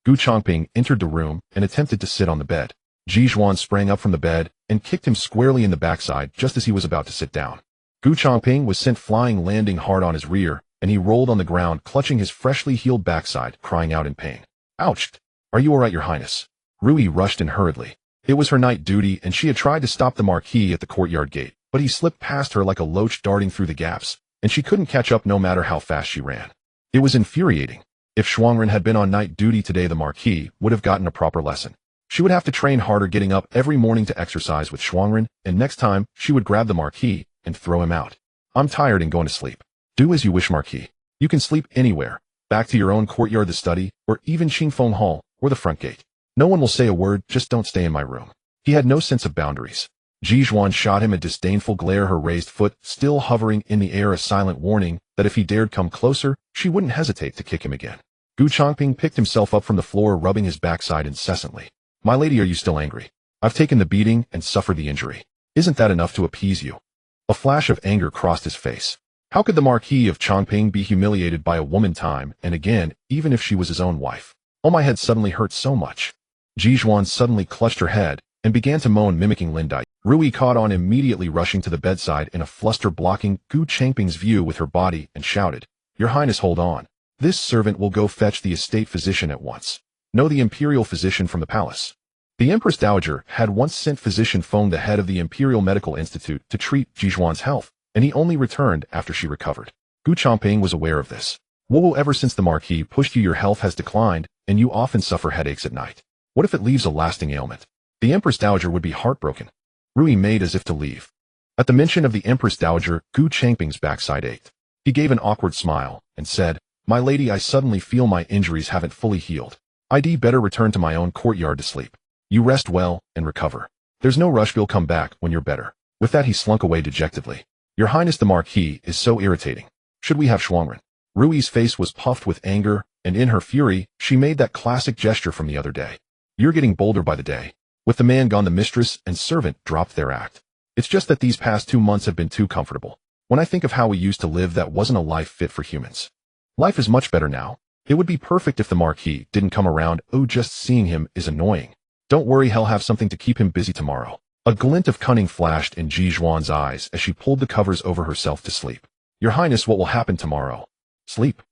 Gu Changping entered the room and attempted to sit on the bed. Ji Duan sprang up from the bed and kicked him squarely in the backside just as he was about to sit down. Gu Changping was sent flying, landing hard on his rear, and he rolled on the ground, clutching his freshly healed backside, crying out in pain. "Ouch! Are you all right, Your Highness?" Rui rushed in hurriedly. It was her night duty, and she had tried to stop the Marquis at the courtyard gate, but he slipped past her like a loach, darting through the gaps, and she couldn't catch up no matter how fast she ran. It was infuriating. If Shuangren had been on night duty today, the Marquis would have gotten a proper lesson. She would have to train harder, getting up every morning to exercise with Shuangren, and next time, she would grab the Marquis and throw him out. "I'm tired and going to sleep." "Do as you wish, Marquis. You can sleep anywhere. Back to your own courtyard, the study, or even Qingfeng Hall, or the front gate. No one will say a word, just don't stay in my room. He had no sense of boundaries. Ji Duan shot him a disdainful glare, her raised foot still hovering in the air, a silent warning that if he dared come closer, she wouldn't hesitate to kick him again. Gu Changping picked himself up from the floor, rubbing his backside incessantly. My lady, are you still angry? I've taken the beating and suffered the injury. Isn't that enough to appease you? A flash of anger crossed his face. How could the Marquis of Changping be humiliated by a woman time and again, even if she was his own wife? Oh, my head suddenly hurt so much. Ji Duan suddenly clutched her head and began to moan, mimicking Lindai. Rui caught on, immediately rushing to the bedside in a fluster, blocking Gu Changping's view with her body, and shouted, Your Highness, hold on. This servant will go fetch the estate physician at once. No, the imperial physician from the palace. The Empress Dowager had once sent physician Feng, the head of the Imperial Medical Institute, to treat Ji Duan's health, and he only returned after she recovered. Gu Changping was aware of this. Whoa, ever since the Marquis pushed you, your health has declined, and you often suffer headaches at night. What if it leaves a lasting ailment? The Empress Dowager would be heartbroken. Rui made as if to leave. At the mention of the Empress Dowager, Gu Changping's backside ached. He gave an awkward smile and said, My lady, I suddenly feel my injuries haven't fully healed. I'd better return to my own courtyard to sleep. You rest well and recover. There's no rush, we'll come back when you're better. With that, he slunk away dejectedly. Your Highness, the Marquis is so irritating. Should we have Shuangren? Rui's face was puffed with anger, and in her fury, she made that classic gesture from the other day. You're getting bolder by the day. With the man gone, the mistress and servant dropped their act. It's just that these past 2 months have been too comfortable. When I think of how we used to live, that wasn't a life fit for humans. Life is much better now. It would be perfect if the Marquis didn't come around. Oh, just seeing him is annoying. Don't worry, he'll have something to keep him busy tomorrow. A glint of cunning flashed in Ji Duan's eyes as she pulled the covers over herself to sleep. Your Highness, what will happen tomorrow? Sleep.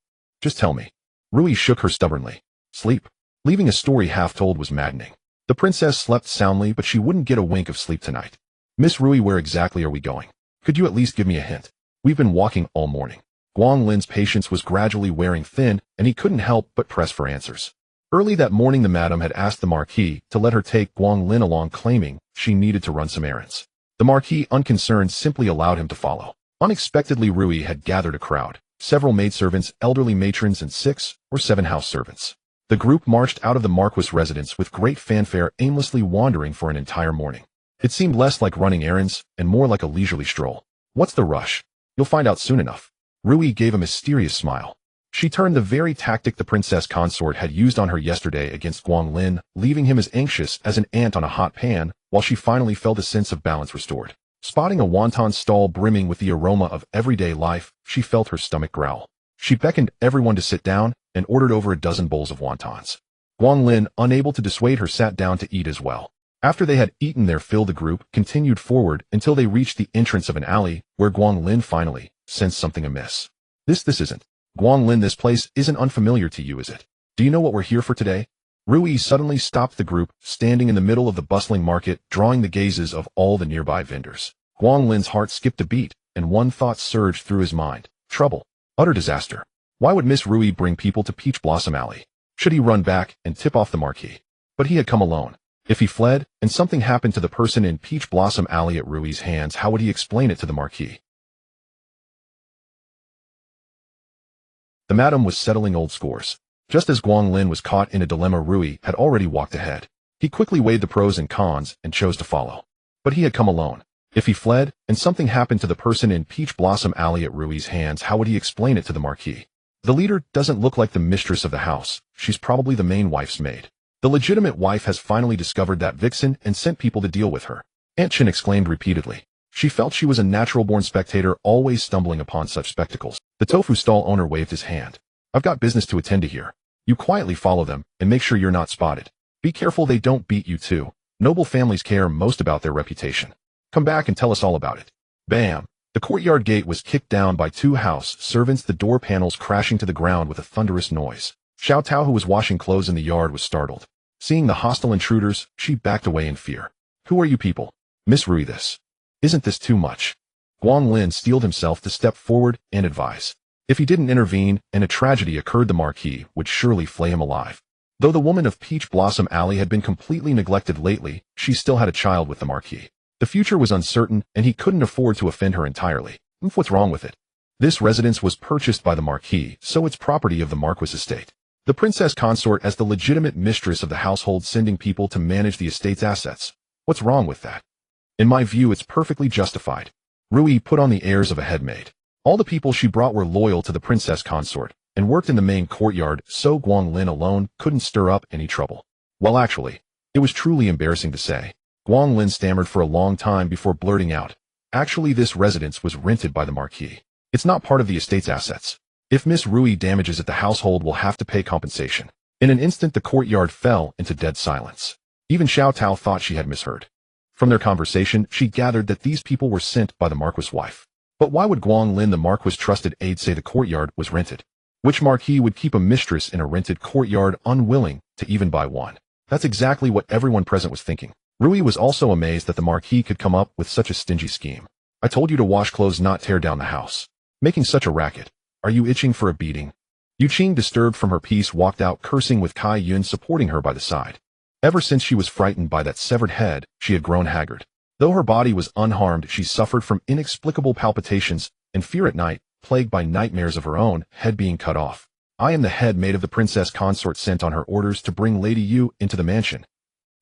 Just tell me. Rui shook her stubbornly. Sleep. Leaving a story half told was maddening. The princess slept soundly, but she wouldn't get a wink of sleep tonight. Miss Rui, where exactly are we going? Could you at least give me a hint? We've been walking all morning. Guang Lin's patience was gradually wearing thin, and he couldn't help but press for answers. Early that morning, the madam had asked the Marquis to let her take Guang Lin along, claiming she needed to run some errands. The Marquis, unconcerned, simply allowed him to follow. Unexpectedly, Rui had gathered a crowd, several maidservants, elderly matrons, and 6 or 7 house servants. The group marched out of the Marquis' residence with great fanfare, aimlessly wandering for an entire morning. It seemed less like running errands and more like a leisurely stroll. What's the rush? You'll find out soon enough. Rui gave a mysterious smile. She turned the very tactic the princess consort had used on her yesterday against Guang Lin, leaving him as anxious as an ant on a hot pan, while she finally felt a sense of balance restored. Spotting a wonton stall brimming with the aroma of everyday life, she felt her stomach growl. She beckoned everyone to sit down and ordered over a dozen bowls of wontons. Guang Lin, unable to dissuade her, sat down to eat as well. After they had eaten their fill, the group continued forward until they reached the entrance of an alley, where Guang Lin finally sensed something amiss. This isn't. Guang Lin, this place isn't unfamiliar to you, is it? Do you know what we're here for today? Rui suddenly stopped the group, standing in the middle of the bustling market, drawing the gazes of all the nearby vendors. Guang Lin's heart skipped a beat, and one thought surged through his mind. Trouble. Utter disaster. Why would Miss Rui bring people to Peach Blossom Alley? Should he run back and tip off the Marquis? But he had come alone. If he fled, and something happened to the person in Peach Blossom Alley at Rui's hands, how would he explain it to the Marquis? The madam was settling old scores. Just as Guang Lin was caught in a dilemma, Rui had already walked ahead. He quickly weighed the pros and cons and chose to follow. But he had come alone. If he fled, and something happened to the person in Peach Blossom Alley at Rui's hands, how would he explain it to the Marquis? The leader doesn't look like the mistress of the house. She's probably the main wife's maid. The legitimate wife has finally discovered that vixen and sent people to deal with her. Aunt Chin exclaimed repeatedly. She felt she was a natural-born spectator, always stumbling upon such spectacles. The tofu stall owner waved his hand. I've got business to attend to here. You quietly follow them, and make sure you're not spotted. Be careful they don't beat you too. Noble families care most about their reputation. Come back and tell us all about it. Bam! The courtyard gate was kicked down by 2 house servants, the door panels crashing to the ground with a thunderous noise. Xiao Tao, who was washing clothes in the yard, was startled. Seeing the hostile intruders, she backed away in fear. Who are you people? Miss Rui, this. Isn't this too much? Guang Lin steeled himself to step forward and advise. If he didn't intervene and a tragedy occurred, the Marquis would surely flay him alive. Though the woman of Peach Blossom Alley had been completely neglected lately, she still had a child with the Marquis. The future was uncertain, and he couldn't afford to offend her entirely. What's wrong with it? This residence was purchased by the Marquis, so it's property of the Marquis estate. The princess consort as the legitimate mistress of the household, sending people to manage the estate's assets. What's wrong with that? In my view, it's perfectly justified. Rui put on the airs of a headmaid. All the people she brought were loyal to the princess consort and worked in the main courtyard, so Guanglin alone couldn't stir up any trouble. Well, actually, it was truly embarrassing to say. Guanglin stammered for a long time before blurting out, "Actually, this residence was rented by the Marquis. It's not part of the estate's assets. If Miss Rui damages it, the household will have to pay compensation." In an instant, the courtyard fell into dead silence. Even Xiao Tao thought she had misheard. From their conversation, she gathered that these people were sent by the Marquis' wife. But why would Guanglin, the Marquis' trusted aide, say the courtyard was rented? Which Marquis would keep a mistress in a rented courtyard, unwilling to even buy one? That's exactly what everyone present was thinking. Rui was also amazed that the Marquis could come up with such a stingy scheme. "I told you to wash clothes, not tear down the house. Making such a racket. Are you itching for a beating?" Yue Qing, disturbed from her peace, walked out cursing, with Cai Yun supporting her by the side. Ever since she was frightened by that severed head, she had grown haggard. Though her body was unharmed, she suffered from inexplicable palpitations and fear at night, plagued by nightmares of her own head being cut off. "I am the head maid of the princess consort sent on her orders to bring Lady Yue into the mansion.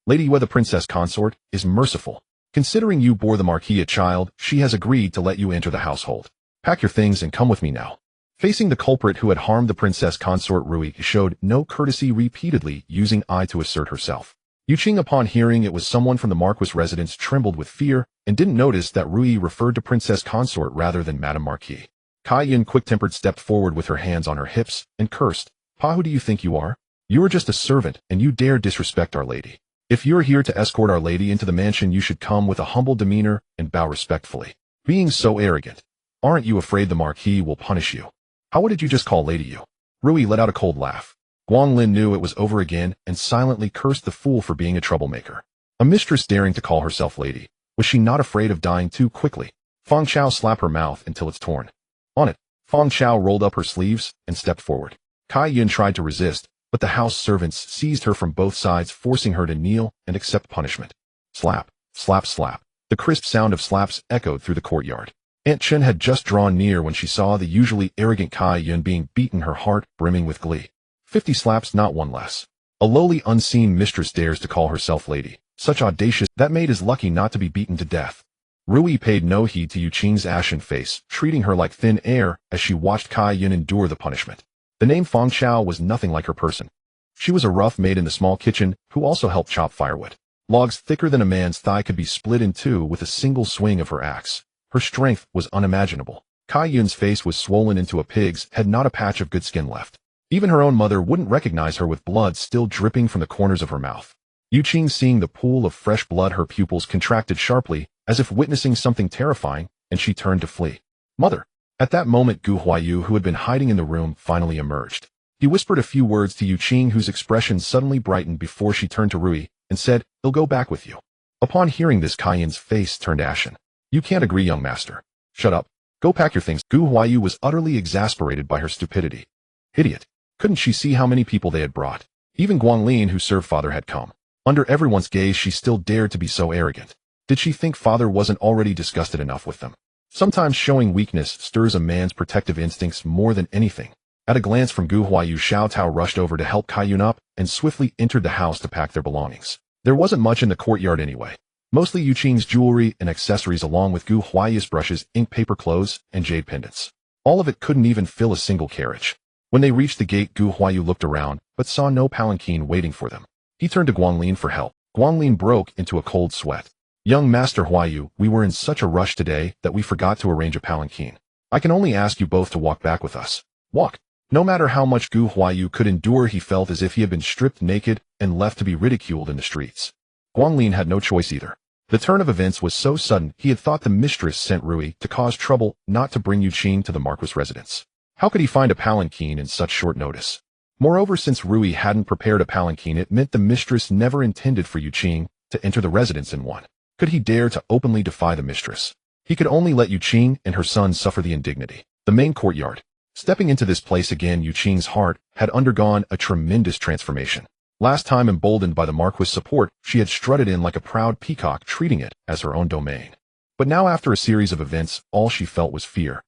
Lady Yue, the princess consort, is merciful. Considering you bore the Marquis a child, she has agreed to let you enter the household. Pack your things and come with me now." Facing the culprit who had harmed the princess consort, Rui showed no courtesy, repeatedly using I to assert herself. Yue Qing, upon hearing it was someone from the Marquis' residence, trembled with fear and didn't notice that Rui referred to princess consort rather than Madame Marquis. Cai Yun, quick-tempered, stepped forward with her hands on her hips and cursed, "Pa, who do you think you are? You are just a servant and you dare disrespect our lady. If you're here to escort our lady into the mansion, you should come with a humble demeanor and bow respectfully. Being so arrogant, aren't you afraid the Marquis will punish you? How did you just call Lady Yue?" Rui let out a cold laugh. Guanglin knew it was over again and silently cursed the fool for being a troublemaker. A mistress daring to call herself lady. Was she not afraid of dying too quickly? Feng Chao slapped her mouth until it's torn. On it, Feng Chao rolled up her sleeves and stepped forward. Cai Yun tried to resist, but the house servants seized her from both sides, forcing her to kneel and accept punishment. Slap, slap, slap. The crisp sound of slaps echoed through the courtyard. Aunt Chen had just drawn near when she saw the usually arrogant Cai Yun being beaten, her heart brimming with glee. 50 slaps, not one less. A lowly, unseen mistress dares to call herself lady. Such audacious, that maid is lucky not to be beaten to death. Rui paid no heed to Yue Qing's ashen face, treating her like thin air as she watched Cai Yun endure the punishment. The name Feng Chao was nothing like her person. She was a rough maid in the small kitchen who also helped chop firewood. Logs thicker than a man's thigh could be split in two with a single swing of her axe. Her strength was unimaginable. Cai Yun's face was swollen into a pig's head, not a patch of good skin left. Even her own mother wouldn't recognize her, with blood still dripping from the corners of her mouth. Yue Qing, seeing the pool of fresh blood, her pupils contracted sharply, as if witnessing something terrifying, and she turned to flee. "Mother!" At that moment, Gu Huayu, who had been hiding in the room, finally emerged. He whispered a few words to Yue Qing, whose expression suddenly brightened before she turned to Rui and said, "He'll go back with you." Upon hearing this, Cai Yun's face turned ashen. "You can't agree, young master. Shut up. Go pack your things." Gu Huayu was utterly exasperated by her stupidity. Idiot. Couldn't she see how many people they had brought? Even Guanglin, who served father, had come. Under everyone's gaze, she still dared to be so arrogant. Did she think father wasn't already disgusted enough with them? Sometimes showing weakness stirs a man's protective instincts more than anything. At a glance from Gu Huayu, Xiao Tao rushed over to help Cai Yun up and swiftly entered the house to pack their belongings. There wasn't much in the courtyard anyway. Mostly Yue Qing's jewelry and accessories, along with Gu Huayu's brushes, ink, paper, clothes, and jade pendants. All of it couldn't even fill a single carriage. When they reached the gate, Gu Huayu looked around, but saw no palanquin waiting for them. He turned to Guanglin for help. Guanglin broke into a cold sweat. "Young Master Huayu, we were in such a rush today that we forgot to arrange a palanquin. I can only ask you both to walk back with us." Walk. No matter how much Gu Huayu could endure, he felt as if he had been stripped naked and left to be ridiculed in the streets. Guanglin had no choice either. The turn of events was so sudden, he had thought the mistress sent Rui to cause trouble, not to bring Yue Qing to the Marquis' residence. How could he find a palanquin in such short notice? Moreover, since Rui hadn't prepared a palanquin, it meant the mistress never intended for Yue Qing to enter the residence in one. Could he dare to openly defy the mistress? He could only let Yue Qing and her son suffer the indignity. The main courtyard. Stepping into this place again, Yue Qing's heart had undergone a tremendous transformation. Last time, emboldened by the Marquis' support, she had strutted in like a proud peacock, treating it as her own domain. But now, after a series of events, all she felt was fear.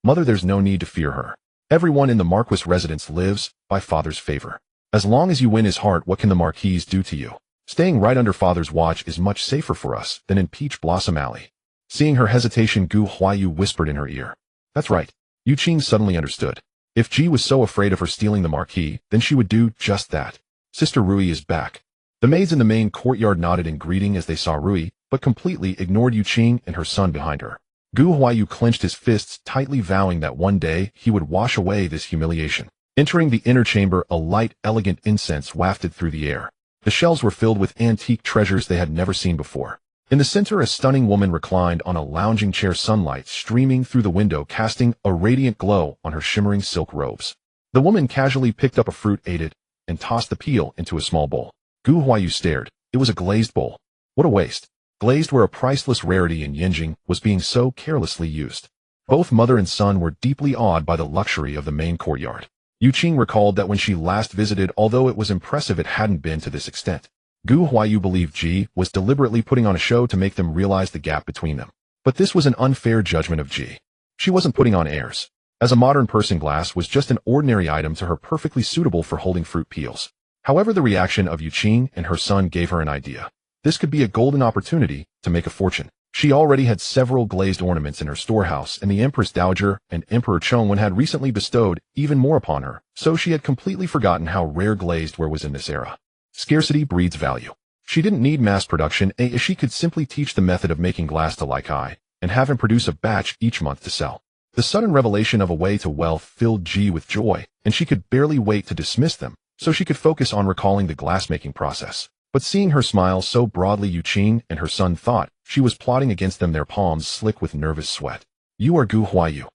Mother, there's no need to fear her. Everyone in the Marquis residence lives by father's favor. As long as you win his heart, what can the Marquis do to you? Staying right under father's watch is much safer for us than in Peach Blossom Alley. Seeing her hesitation, Gu Huayu whispered in her ear. That's right. Yue Qing suddenly understood. If Ji was so afraid of her stealing the Marquis, then she would do just that. Sister Rui is back. The maids in the main courtyard nodded in greeting as they saw Rui, but completely ignored Yue Qing and her son behind her. Gu Huayu clenched his fists tightly, vowing that one day he would wash away this humiliation. Entering the inner chamber, a light, elegant incense wafted through the air. The shelves were filled with antique treasures they had never seen before. In the center, a stunning woman reclined on a lounging chair, sunlight streaming through the window, casting a radiant glow on her shimmering silk robes. The woman casually picked up a fruit, ate it, and tossed the peel into a small bowl. Gu Huayu stared. It was a glazed bowl. What a waste. Glazed, where a priceless rarity in Yinjing was being so carelessly used. Both mother and son were deeply awed by the luxury of the main courtyard. Yue Qing recalled that when she last visited, although it was impressive, it hadn't been to this extent. Gu Huayu believed Ji was deliberately putting on a show to make them realize the gap between them. But this was an unfair judgment of Ji. She wasn't putting on airs. As a modern person, glass was just an ordinary item to her, perfectly suitable for holding fruit peels. However, the reaction of Yue Qing and her son gave her an idea. This could be a golden opportunity to make a fortune. She already had several glazed ornaments in her storehouse, and the Empress Dowager and Emperor Chongwen had recently bestowed even more upon her, so she had completely forgotten how rare glazed ware was in this era. Scarcity breeds value. She didn't need mass production, as she could simply teach the method of making glass to Lai Kai, and have him produce a batch each month to sell. The sudden revelation of a way to wealth filled Ji with joy, and she could barely wait to dismiss them, so she could focus on recalling the glass-making process. But seeing her smile so broadly, Yue Qing and her son thought she was plotting against them, their palms slick with nervous sweat. You are Gu Huayu.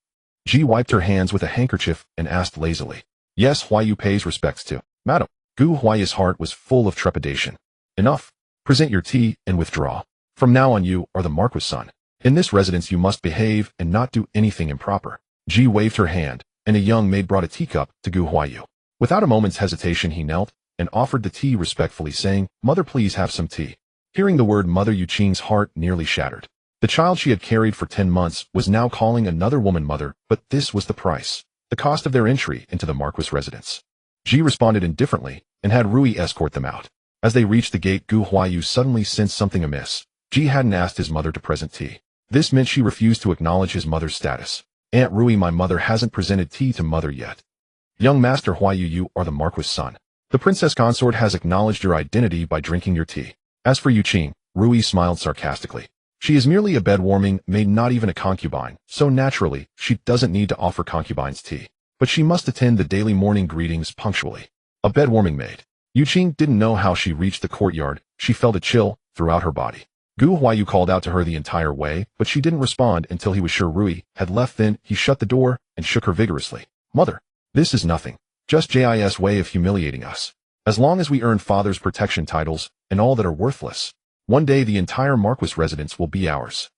Ji wiped her hands with a handkerchief and asked lazily. Yes, Huayu pays respects to. Madam. Gu Huayu's heart was full of trepidation. Enough. Present your tea and withdraw. From now on, you are the Marquis' son. In this residence you must behave and not do anything improper. Ji waved her hand, and a young maid brought a teacup to Gu Huayu. Without a moment's hesitation, he knelt and offered the tea respectfully, saying, Mother, please have some tea. Hearing the word mother, Yue Qing's heart nearly shattered. The child she had carried for 10 months was now calling another woman mother, but this was the price, the cost of their entry into the Marquis residence. Ji responded indifferently and had Rui escort them out. As they reached the gate, Gu Huayu suddenly sensed something amiss. Ji hadn't asked his mother to present tea. This meant she refused to acknowledge his mother's status. Aunt Rui, my mother hasn't presented tea to mother yet. Young Master Huayu, you are the Marquis' son. The princess consort has acknowledged your identity by drinking your tea. As for Yue Qing, Rui smiled sarcastically. She is merely a bed-warming maid, not even a concubine, so naturally, she doesn't need to offer concubines tea. But she must attend the daily morning greetings punctually. A bed-warming maid. Yue Qing didn't know how she reached the courtyard. She felt a chill throughout her body. Gu Huayu called out to her the entire way, but she didn't respond until he was sure Rui had left. Then he shut the door and shook her vigorously. Mother, this is nothing. Just Jis way of humiliating us. As long as we earn father's protection titles and all that are worthless, one day the entire Marquis residence will be ours.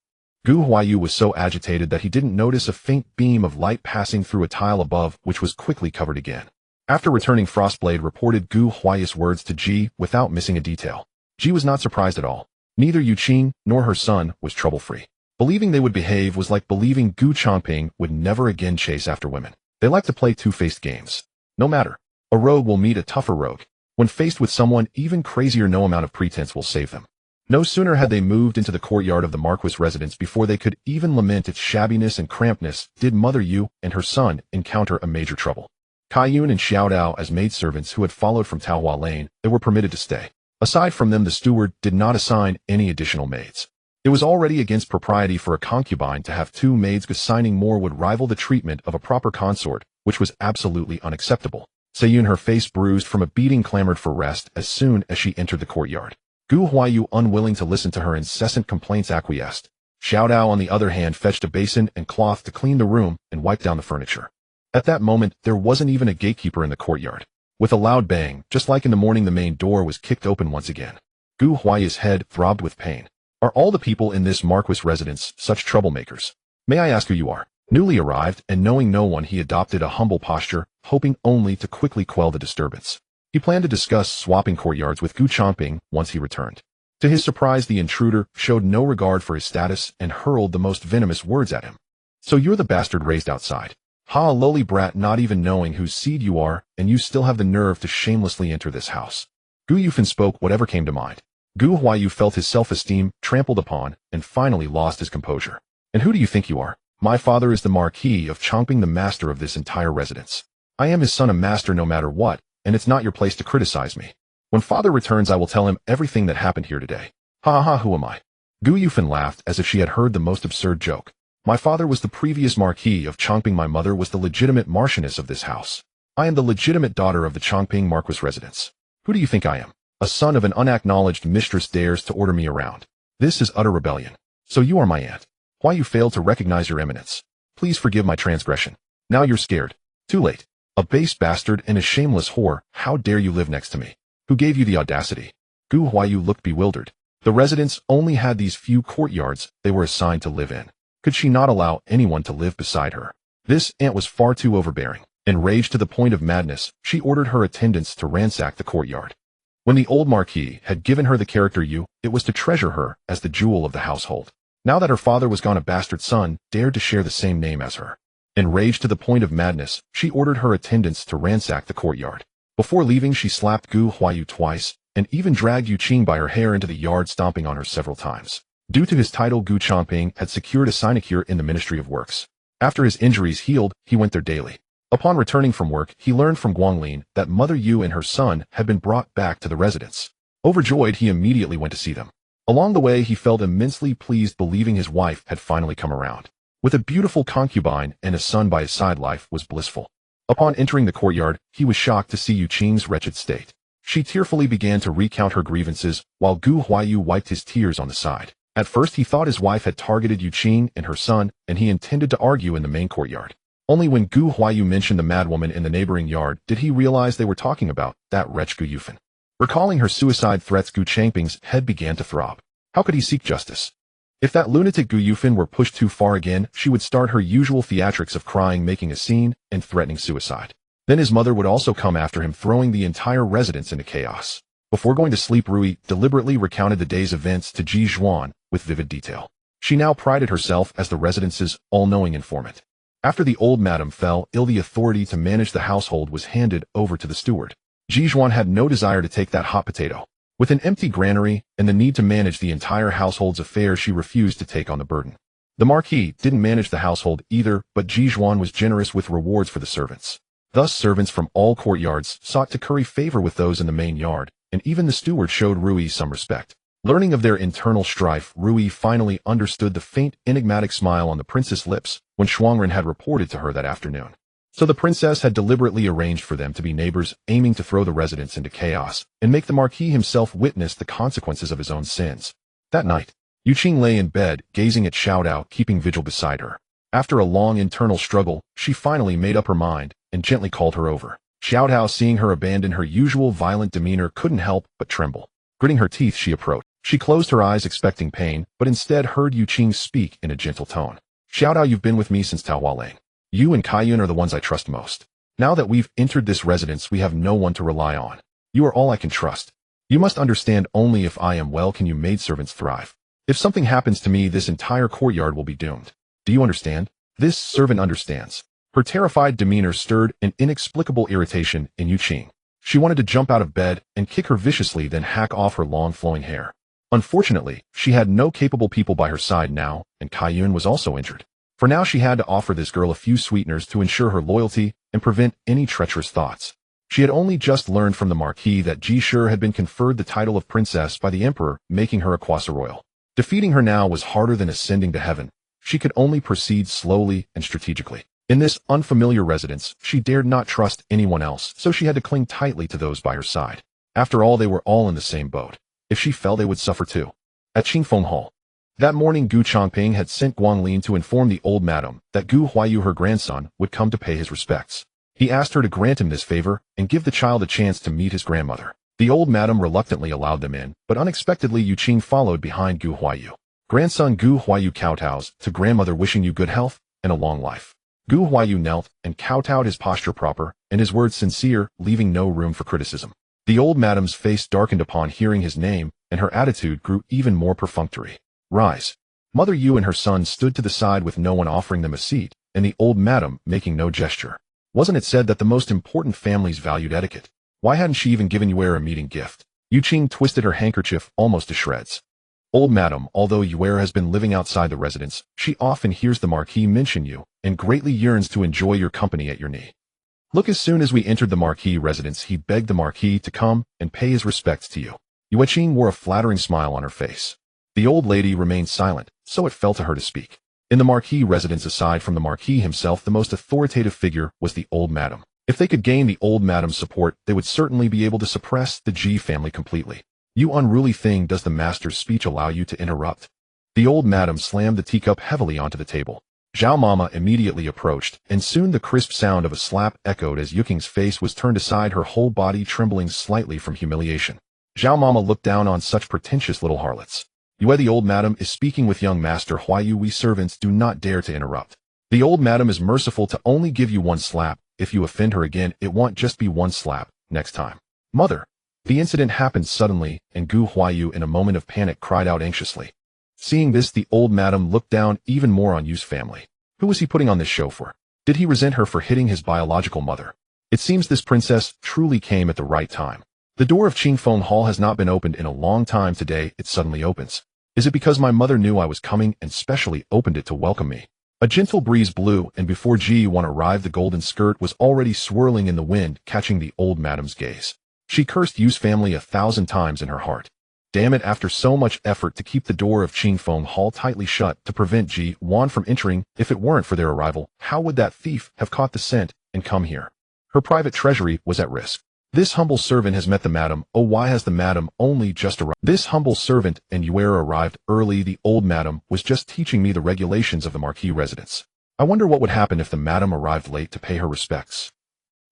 Gu Huayu was so agitated that he didn't notice a faint beam of light passing through a tile above, which was quickly covered again. After returning, Frostblade reported Gu Huayu's words to Ji without missing a detail. Ji was not surprised at all. Neither Yue Qing nor her son was trouble-free. Believing they would behave was like believing Gu Changping would never again chase after women. They like to play two-faced games. No matter. A rogue will meet a tougher rogue. When faced with someone even crazier, no amount of pretense will save them. No sooner had they moved into the courtyard of the Marquis residence before they could even lament its shabbiness and crampedness did Mother Yue and her son encounter a major trouble. Kaiyun and Xiaodao, as maidservants who had followed from Taohua Lane, they were permitted to stay. Aside from them, the steward did not assign any additional maids. It was already against propriety for a concubine to have 2 maids. Assigning more would rival the treatment of a proper consort, which was absolutely unacceptable. Seiyun, her face bruised from a beating, clamored for rest as soon as she entered the courtyard. Gu Huayu, unwilling to listen to her incessant complaints, acquiesced. Xiaodao, on the other hand, fetched a basin and cloth to clean the room and wipe down the furniture. At that moment, there wasn't even a gatekeeper in the courtyard. With a loud bang, just like in the morning, the main door was kicked open once again. Gu Huayu's head throbbed with pain. Are all the people in this Marquis residence such troublemakers? May I ask who you are? Newly arrived, and knowing no one, he adopted a humble posture, hoping only to quickly quell the disturbance. He planned to discuss swapping courtyards with Gu Changping once he returned. To his surprise, the intruder showed no regard for his status and hurled the most venomous words at him. So you're the bastard raised outside. Ha, lowly brat, not even knowing whose seed you are, and you still have the nerve to shamelessly enter this house. Gu Yufan spoke whatever came to mind. Gu Huayu felt his self-esteem trampled upon, and finally lost his composure. And who do you think you are? My father is the Marquis of Changping, the master of this entire residence. I am his son, a master no matter what, and it's not your place to criticize me. When father returns, I will tell him everything that happened here today. Ha ha, who am I? Gu Yufan laughed as if she had heard the most absurd joke. My father was the previous Marquis of Changping. My mother was the legitimate Marchioness of this house. I am the legitimate daughter of the Changping Marquis residence. Who do you think I am? A son of an unacknowledged mistress dares to order me around. This is utter rebellion. So you are my aunt. Why you failed to recognize your eminence? Please forgive my transgression. Now you're scared. Too late. A base bastard and a shameless whore, how dare you live next to me? Who gave you the audacity? Gu Huayu looked bewildered. The residence only had these few courtyards they were assigned to live in. Could she not allow anyone to live beside her? This aunt was far too overbearing. Enraged to the point of madness, she ordered her attendants to ransack the courtyard. When the old Marquis had given her the character Yu, it was to treasure her as the jewel of the household. Now that her father was gone, a bastard son dared to share the same name as her. Enraged to the point of madness, she ordered her attendants to ransack the courtyard. Before leaving, she slapped Gu Huayu twice, and even dragged Yue Qing by her hair into the yard, stomping on her several times. Due to his title, Gu Changping had secured a sinecure in the Ministry of Works. After his injuries healed, he went there daily. Upon returning from work, he learned from Guanglin that Mother Yu and her son had been brought back to the residence. Overjoyed, he immediately went to see them. Along the way, he felt immensely pleased, believing his wife had finally come around. With a beautiful concubine and a son by his side, life was blissful. Upon entering the courtyard, he was shocked to see Yue Qing's wretched state. She tearfully began to recount her grievances, while Gu Huayu wiped his tears on the side. At first, he thought his wife had targeted Yue Qing and her son, and he intended to argue in the main courtyard. Only when Gu Huayu mentioned the madwoman in the neighboring yard did he realize they were talking about that wretch Gu Yufan. Recalling her suicide threats, Gu Changping's head began to throb. How could he seek justice? If that lunatic Gu Yufan were pushed too far again, she would start her usual theatrics of crying, making a scene, and threatening suicide. Then his mother would also come after him, throwing the entire residence into chaos. Before going to sleep, Rui deliberately recounted the day's events to Ji Duan with vivid detail. She now prided herself as the residence's all-knowing informant. After the old madam fell ill, the authority to manage the household was handed over to the steward. Ji Duan had no desire to take that hot potato. With an empty granary and the need to manage the entire household's affairs, she refused to take on the burden. The Marquis didn't manage the household either, but Ji Duan was generous with rewards for the servants. Thus, servants from all courtyards sought to curry favor with those in the main yard, and even the steward showed Rui some respect. Learning of their internal strife, Rui finally understood the faint, enigmatic smile on the princess' lips when Shuangren had reported to her that afternoon. So the princess had deliberately arranged for them to be neighbors, aiming to throw the residence into chaos and make the Marquis himself witness the consequences of his own sins. That night, Yue Qing lay in bed, gazing at Xiao Dao, keeping vigil beside her. After a long internal struggle, she finally made up her mind and gently called her over. Xiao Dao, seeing her abandon her usual violent demeanor, couldn't help but tremble. Gritting her teeth, she approached. She closed her eyes, expecting pain, but instead heard Yue Qing speak in a gentle tone. Xiao Dao, you've been with me since Taohualane. You and Kaiyun are the ones I trust most. Now that we've entered this residence, we have no one to rely on. You are all I can trust. You must understand, only if I am well can you maidservants thrive. If something happens to me, this entire courtyard will be doomed. Do you understand? This servant understands. Her terrified demeanor stirred an inexplicable irritation in Yue Qing. She wanted to jump out of bed and kick her viciously, then hack off her long flowing hair. Unfortunately, she had no capable people by her side now, and Kaiyun was also injured. For now, she had to offer this girl a few sweeteners to ensure her loyalty and prevent any treacherous thoughts. She had only just learned from the Marquis that Ji Shi had been conferred the title of princess by the emperor, making her a quasi royal. Defeating her now was harder than ascending to heaven. She could only proceed slowly and strategically. In this unfamiliar residence, she dared not trust anyone else, so she had to cling tightly to those by her side. After all, they were all in the same boat. If she fell, they would suffer too. At Qingfeng Hall. That morning, Gu Changping had sent Guanglin to inform the old madam that Gu Huayu, her grandson, would come to pay his respects. He asked her to grant him this favor and give the child a chance to meet his grandmother. The old madam reluctantly allowed them in, but unexpectedly Yue Qing followed behind Gu Huayu. Grandson Gu Huayu kowtows to grandmother, wishing you good health and a long life. Gu Huayu knelt and kowtowed, his posture proper and his words sincere, leaving no room for criticism. The old madam's face darkened upon hearing his name, and her attitude grew even more perfunctory. Rise. Mother Yu and her son stood to the side with no one offering them a seat, and the old madam making no gesture. Wasn't it said that the most important families valued etiquette? Why hadn't she even given Yue a meeting gift? Yue Qing twisted her handkerchief almost to shreds. Old madam, although Yue has been living outside the residence, she often hears the Marquis mention you, and greatly yearns to enjoy your company at your knee. Look, as soon as we entered the Marquis residence, he begged the Marquis to come and pay his respects to you. Yue Qing wore a flattering smile on her face. The old lady remained silent, so it fell to her to speak. In the Marquis residence, aside from the Marquis himself, the most authoritative figure was the old madam. If they could gain the old madam's support, they would certainly be able to suppress the Ji family completely. You unruly thing, does the master's speech allow you to interrupt? The old madam slammed the teacup heavily onto the table. Zhao Mama immediately approached, and soon the crisp sound of a slap echoed as Yue Qing's face was turned aside, her whole body trembling slightly from humiliation. Zhao Mama looked down on such pretentious little harlots. Yue, the old madam is speaking with young master Huayu. We servants do not dare to interrupt. The old madam is merciful to only give you one slap. If you offend her again, it won't just be one slap next time. Mother. The incident happened suddenly, and Gu Huayu in a moment of panic cried out anxiously. Seeing this, the old madam looked down even more on Yu's family. Who was he putting on this show for? Did he resent her for hitting his biological mother? It seems this princess truly came at the right time. The door of Qingfeng Hall has not been opened in a long time. Today, it suddenly opens. Is it because my mother knew I was coming and specially opened it to welcome me? A gentle breeze blew, and before Ji Duan arrived, the golden skirt was already swirling in the wind, catching the old madam's gaze. She cursed Yu's family 1,000 times in her heart. Damn it, after so much effort to keep the door of Qingfeng Hall tightly shut to prevent Ji Duan from entering, if it weren't for their arrival, how would that thief have caught the scent and come here? Her private treasury was at risk. This humble servant has met the madam. Oh, why has the madam only just arrived? This humble servant and Yue arrived early. The old madam was just teaching me the regulations of the Marquis residence. I wonder what would happen if the madam arrived late to pay her respects.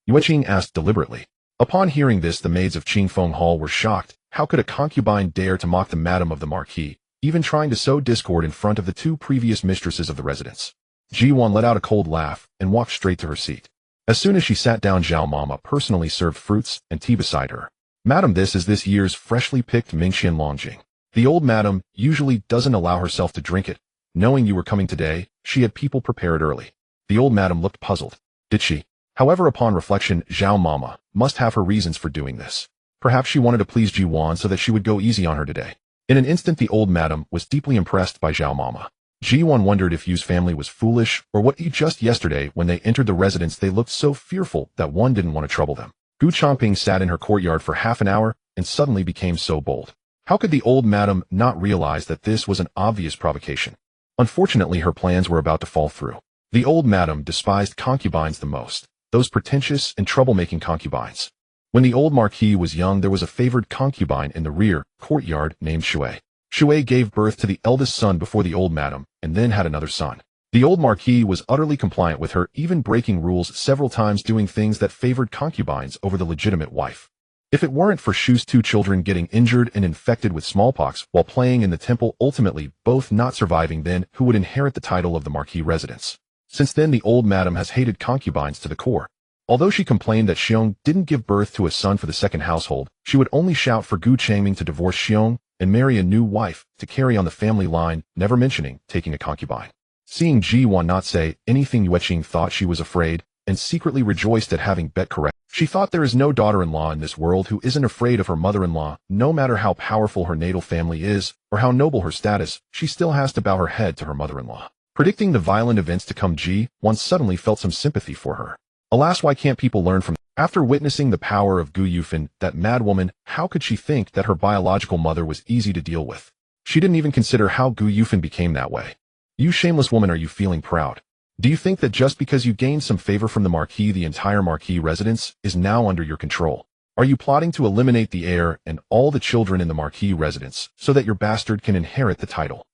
Yue Qing asked deliberately. Upon hearing this, the maids of Qingfeng Hall were shocked. How could a concubine dare to mock the madam of the Marquis, even trying to sow discord in front of the two previous mistresses of the residence? Ji Duan let out a cold laugh and walked straight to her seat. As soon as she sat down, Zhao Mama personally served fruits and tea beside her. Madam, this is this year's freshly picked Mingxian Longjing. The old madam usually doesn't allow herself to drink it. Knowing you were coming today, she had people prepared early. The old madam looked puzzled. Did she? However, upon reflection, Zhao Mama must have her reasons for doing this. Perhaps she wanted to please Ji Duan so that she would go easy on her today. In an instant, the old madam was deeply impressed by Zhao Mama. Ji Duan wondered if Yu's family was foolish or what. Just yesterday, when they entered the residence, they looked so fearful that one didn't want to trouble them. Gu Changping sat in her courtyard for half an hour and suddenly became so bold. How could the old madam not realize that this was an obvious provocation? Unfortunately, her plans were about to fall through. The old madam despised concubines the most, those pretentious and troublemaking concubines. When the old Marquis was young, there was a favored concubine in the rear courtyard named Shui. Shui gave birth to the eldest son before the old madam, and then had another son. The old Marquis was utterly compliant with her, even breaking rules several times, doing things that favored concubines over the legitimate wife. If it weren't for Shu's two children getting injured and infected with smallpox while playing in the temple, ultimately both not surviving, then who would inherit the title of the Marquis residence? Since then, the old madam has hated concubines to the core. Although she complained that Xiong didn't give birth to a son for the second household, she would only shout for Gu Changping to divorce Xiong and marry a new wife to carry on the family line, never mentioning taking a concubine. Seeing Ji Duan not say anything, Yue Qing thought she was afraid and secretly rejoiced at having bet correct. She thought there is no daughter-in-law in this world who isn't afraid of her mother-in-law. No matter how powerful her natal family is or how noble her status, she still has to bow her head to her mother-in-law. Predicting the violent events to come, Ji Duan suddenly felt some sympathy for her. Alas, why can't people learn from? After witnessing the power of Gu Yufan, that madwoman, how could she think that her biological mother was easy to deal with? She didn't even consider how Gu Yufan became that way. You shameless woman, are you feeling proud? Do you think that just because you gained some favor from the Marquis, the entire Marquis residence is now under your control? Are you plotting to eliminate the heir and all the children in the Marquis residence so that your bastard can inherit the title?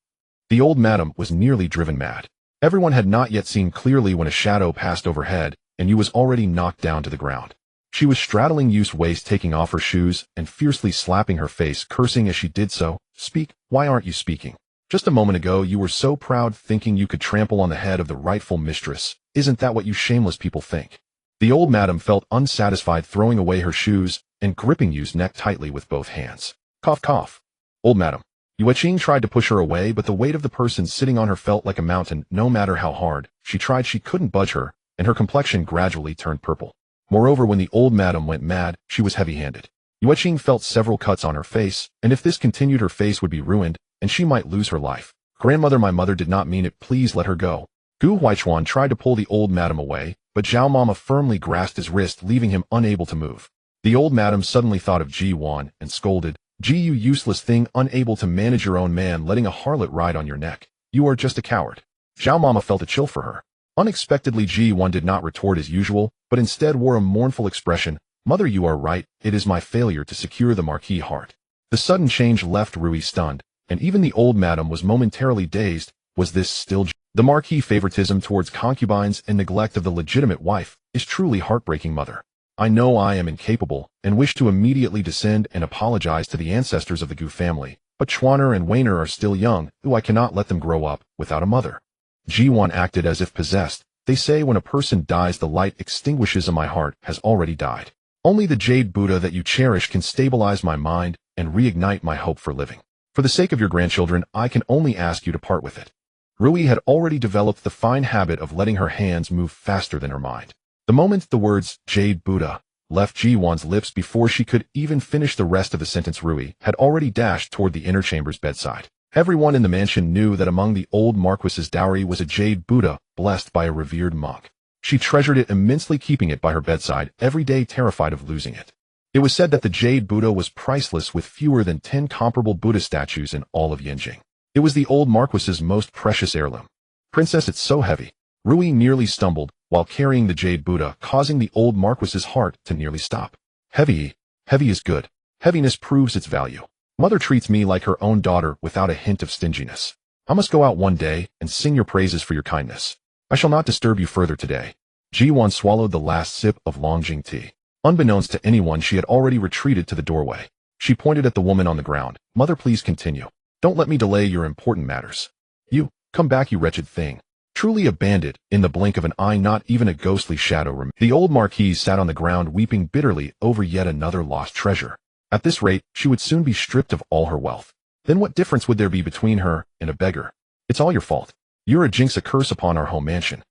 The old madam was nearly driven mad. Everyone had not yet seen clearly when a shadow passed overhead, and Yu was already knocked down to the ground. She was straddling Yu's waist, taking off her shoes and fiercely slapping her face, cursing as she did so. Speak, why aren't you speaking? Just a moment ago you were so proud, thinking you could trample on the head of the rightful mistress. Isn't that what you shameless people think? The old madam felt unsatisfied, throwing away her shoes and gripping Yu's neck tightly with both hands. Cough, cough. Old madam. Yue Qing tried to push her away, but the weight of the person sitting on her felt like a mountain. No matter how hard she tried, she couldn't budge her, and her complexion gradually turned purple. Moreover, when the old madam went mad, she was heavy-handed. Yue Qing felt several cuts on her face, and if this continued, her face would be ruined, and she might lose her life. Grandmother, my mother did not mean it. Please let her go. Gu Huaichuan tried to pull the old madam away, but Zhao Mama firmly grasped his wrist, leaving him unable to move. The old madam suddenly thought of Ji Duan and scolded, "Ji, you useless thing, unable to manage your own man, letting a harlot ride on your neck. You are just a coward." Zhao Mama felt a chill for her. Unexpectedly, Ji Duan did not retort as usual, but instead wore a mournful expression. "Mother, you are right. It is my failure to secure the Marquis' heart." The sudden change left Rui stunned, and even the old madam was momentarily dazed. Was this still the Marquis' favoritism towards concubines and neglect of the legitimate wife? Is truly heartbreaking, mother. I know I am incapable, and wish to immediately descend and apologize to the ancestors of the Gu family, but Chuaner and Weiner are still young, I cannot let them grow up without a mother. Ji Duan acted as if possessed. They say when a person dies, the light extinguishes, and my heart has already died. Only the jade Buddha that you cherish can stabilize my mind and reignite my hope for living. For the sake of your grandchildren, I can only ask you to part with it. Rui had already developed the fine habit of letting her hands move faster than her mind. The moment the words Jade Buddha left Ji Duan's lips, before she could even finish the rest of the sentence, Rui had already dashed toward the inner chamber's bedside. Everyone in the mansion knew that among the old Marquis's dowry was a Jade Buddha blessed by a revered monk. She treasured it immensely, keeping it by her bedside every day, terrified of losing it. It was said that the Jade Buddha was priceless, with fewer than 10 comparable Buddha statues in all of Yanjing. It was the old Marquis's most precious heirloom. Princess, it's so heavy. Rui nearly stumbled while carrying the Jade Buddha, causing the old Marquis's heart to nearly stop. Heavy is good. Heaviness proves its value. Mother treats me like her own daughter without a hint of stinginess. I must go out one day and sing your praises for your kindness. I shall not disturb you further today. Ji Duan swallowed the last sip of Longjing tea. Unbeknownst to anyone, she had already retreated to the doorway. She pointed at the woman on the ground. Mother, please continue. Don't let me delay your important matters. You, come back, you wretched thing. Truly a bandit. In the blink of an eye, not even a ghostly shadow remained. The old Marquise sat on the ground, weeping bitterly over yet another lost treasure. At this rate, she would soon be stripped of all her wealth. Then what difference would there be between her and a beggar? It's all your fault. You're a jinx, a curse upon our home mansion.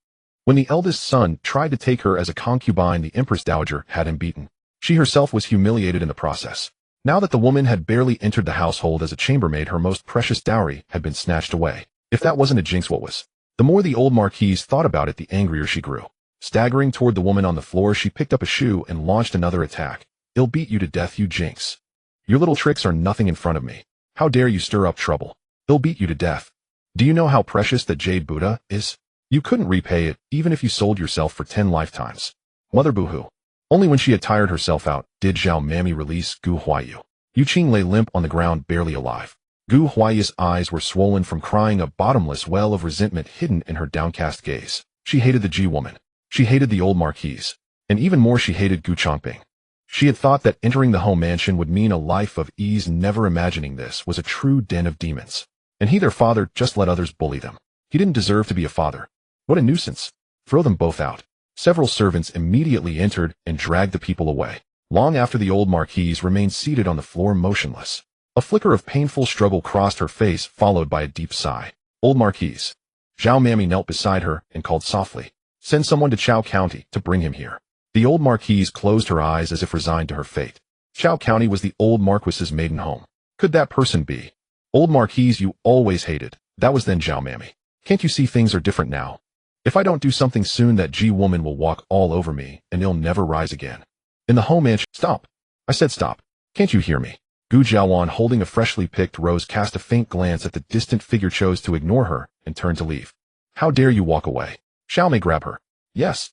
When the eldest son tried to take her as a concubine, the Empress Dowager had him beaten. She herself was humiliated in the process. Now that the woman had barely entered the household as a chambermaid, her most precious dowry had been snatched away. If that wasn't a jinx, what was? The more the old Marquise thought about it, the angrier she grew. Staggering toward the woman on the floor, she picked up a shoe and launched another attack. I'll beat you to death, you jinx. Your little tricks are nothing in front of me. How dare you stir up trouble? I'll beat you to death. Do you know how precious that Jade Buddha is? You couldn't repay it, even if you sold yourself for 10 lifetimes. Mother boohoo. Only when she had tired herself out did Zhao Mammy release Gu Huaiyu. Yue Qing lay limp on the ground, barely alive. Gu Huaiyu's eyes were swollen from crying, a bottomless well of resentment hidden in her downcast gaze. She hated the Ji woman. She hated the old Marquise. And even more, she hated Gu Changping. She had thought that entering the home mansion would mean a life of ease, never imagining this was a true den of demons. And he, their father, just let others bully them. He didn't deserve to be a father. What a nuisance. Throw them both out. Several servants immediately entered and dragged the people away. Long after the old Marquise remained seated on the floor, motionless. A flicker of painful struggle crossed her face, followed by a deep sigh. Old Marquise. Zhao Mammy knelt beside her and called softly. Send someone to Chao County to bring him here. The old Marquise closed her eyes as if resigned to her fate. Chao County was the old Marquis's maiden home. Could that person be? Old Marquise you always hated. That was then, Zhao Mammy. Can't you see things are different now? If I don't do something soon, that Ji woman will walk all over me and he'll never rise again. In the home mansion. Stop. I said stop. Can't you hear me? Gu Jiawan, holding a freshly picked rose, cast a faint glance at the distant figure, chose to ignore her, and turned to leave. How dare you walk away? Xiaomei, grab her. Yes.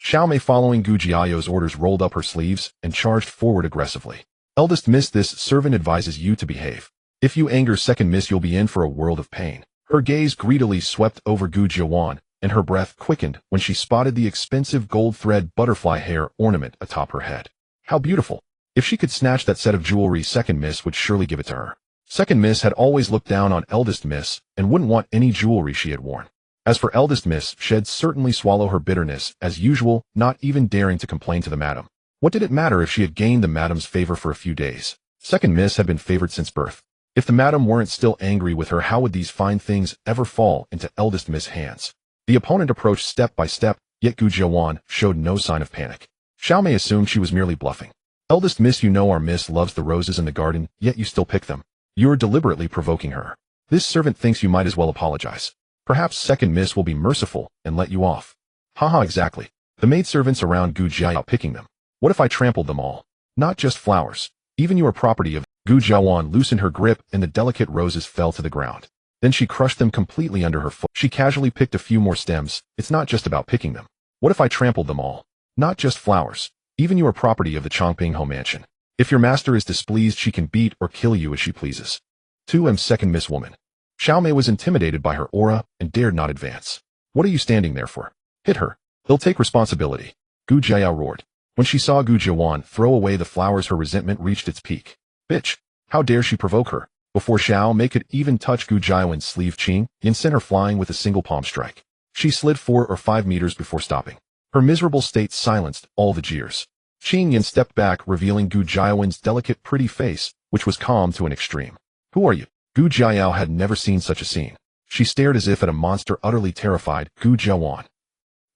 Xiaomei, following Gu Jiao's orders, rolled up her sleeves and charged forward aggressively. Eldest miss, this servant advises you to behave. If you anger second miss, you'll be in for a world of pain. Her gaze greedily swept over Gu Jiawan, and her breath quickened when she spotted the expensive gold thread butterfly hair ornament atop her head. How beautiful! If she could snatch that set of jewelry, second miss would surely give it to her. Second miss had always looked down on eldest miss and wouldn't want any jewelry she had worn. As for eldest miss, she'd certainly swallow her bitterness as usual, not even daring to complain to the madam. What did it matter if she had gained the madam's favor for a few days? Second miss had been favored since birth. If the madam weren't still angry with her, how would these fine things ever fall into eldest Miss hands? The opponent approached step by step, yet Gu Duan showed no sign of panic. Xiao Mei assumed she was merely bluffing. Eldest Miss, you know our Miss loves the roses in the garden, yet you still pick them. You're deliberately provoking her. This servant thinks you might as well apologize. Perhaps second Miss will be merciful and let you off. Haha, exactly. The maidservants around Gu Jiao picking them. What if I trampled them all? Not just flowers. Even your property of Gu Jiawan loosened her grip and the delicate roses fell to the ground. Then she crushed them completely under her foot. She casually picked a few more stems. It's not just about picking them. What if I trampled them all? Not just flowers. Even your property of the Changping home mansion. If your master is displeased, she can beat or kill you as she pleases. 2M second Miss Woman. Xiao Mei was intimidated by her aura and dared not advance. What are you standing there for? Hit her. He'll take responsibility. Gu Jiao roared. When she saw Gu Jiawan throw away the flowers, her resentment reached its peak. Bitch! How dare she provoke her? Before Xiao Mei could even touch Gu Jiawan's sleeve, Qing Yin sent her flying with a single palm strike. She slid 4 or 5 meters before stopping. Her miserable state silenced all the jeers. Qing Yin stepped back, revealing Gu Jiawan's delicate, pretty face, which was calm to an extreme. Who are you? Gu Jiao had never seen such a scene. She stared as if at a monster, utterly terrified. Gu Jiawan.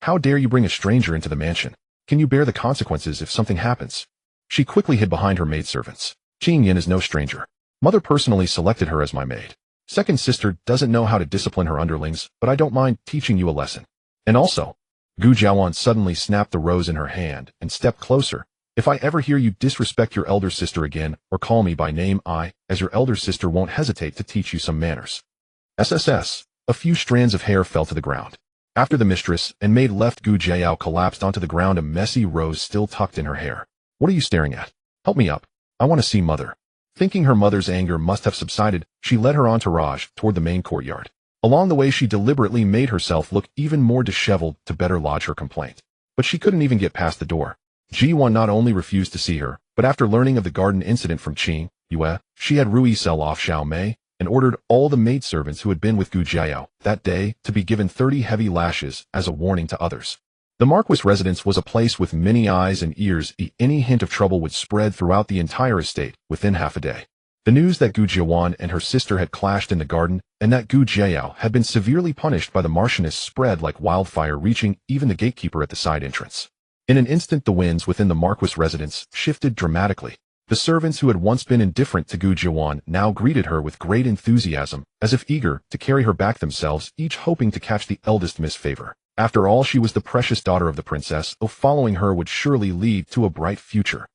How dare you bring a stranger into the mansion? Can you bear the consequences if something happens? She quickly hid behind her maidservants. Qing Yin is no stranger. Mother personally selected her as my maid. Second sister doesn't know how to discipline her underlings, but I don't mind teaching you a lesson. And also, Gu Jiawan suddenly snapped the rose in her hand and stepped closer. If I ever hear you disrespect your elder sister again, or call me by name, I, as your elder sister, won't hesitate to teach you some manners. SSS. A few strands of hair fell to the ground. After the mistress and maid left, Gu Jiao collapsed onto the ground, a messy rose still tucked in her hair. What are you staring at? Help me up. I want to see Mother. Thinking her mother's anger must have subsided, she led her entourage toward the main courtyard. Along the way, she deliberately made herself look even more disheveled to better lodge her complaint. But she couldn't even get past the door. Ji Duan not only refused to see her, but after learning of the garden incident from Qing, Yue, she had Rui sell off Xiao Mei, and ordered all the maidservants who had been with Gu Jiao that day to be given 30 heavy lashes as a warning to others. The Marquis residence was a place with many eyes and ears. Any hint of trouble would spread throughout the entire estate within half a day. The news that Gu Jiawan and her sister had clashed in the garden, and that Gu Jiao had been severely punished by the Marchioness, spread like wildfire, reaching even the gatekeeper at the side entrance. In an instant, the winds within the Marquis residence shifted dramatically. The servants who had once been indifferent to Gu Jiawan now greeted her with great enthusiasm, as if eager to carry her back themselves, each hoping to catch the eldest Miss favor. After all, she was the precious daughter of the princess, so following her would surely lead to a bright future.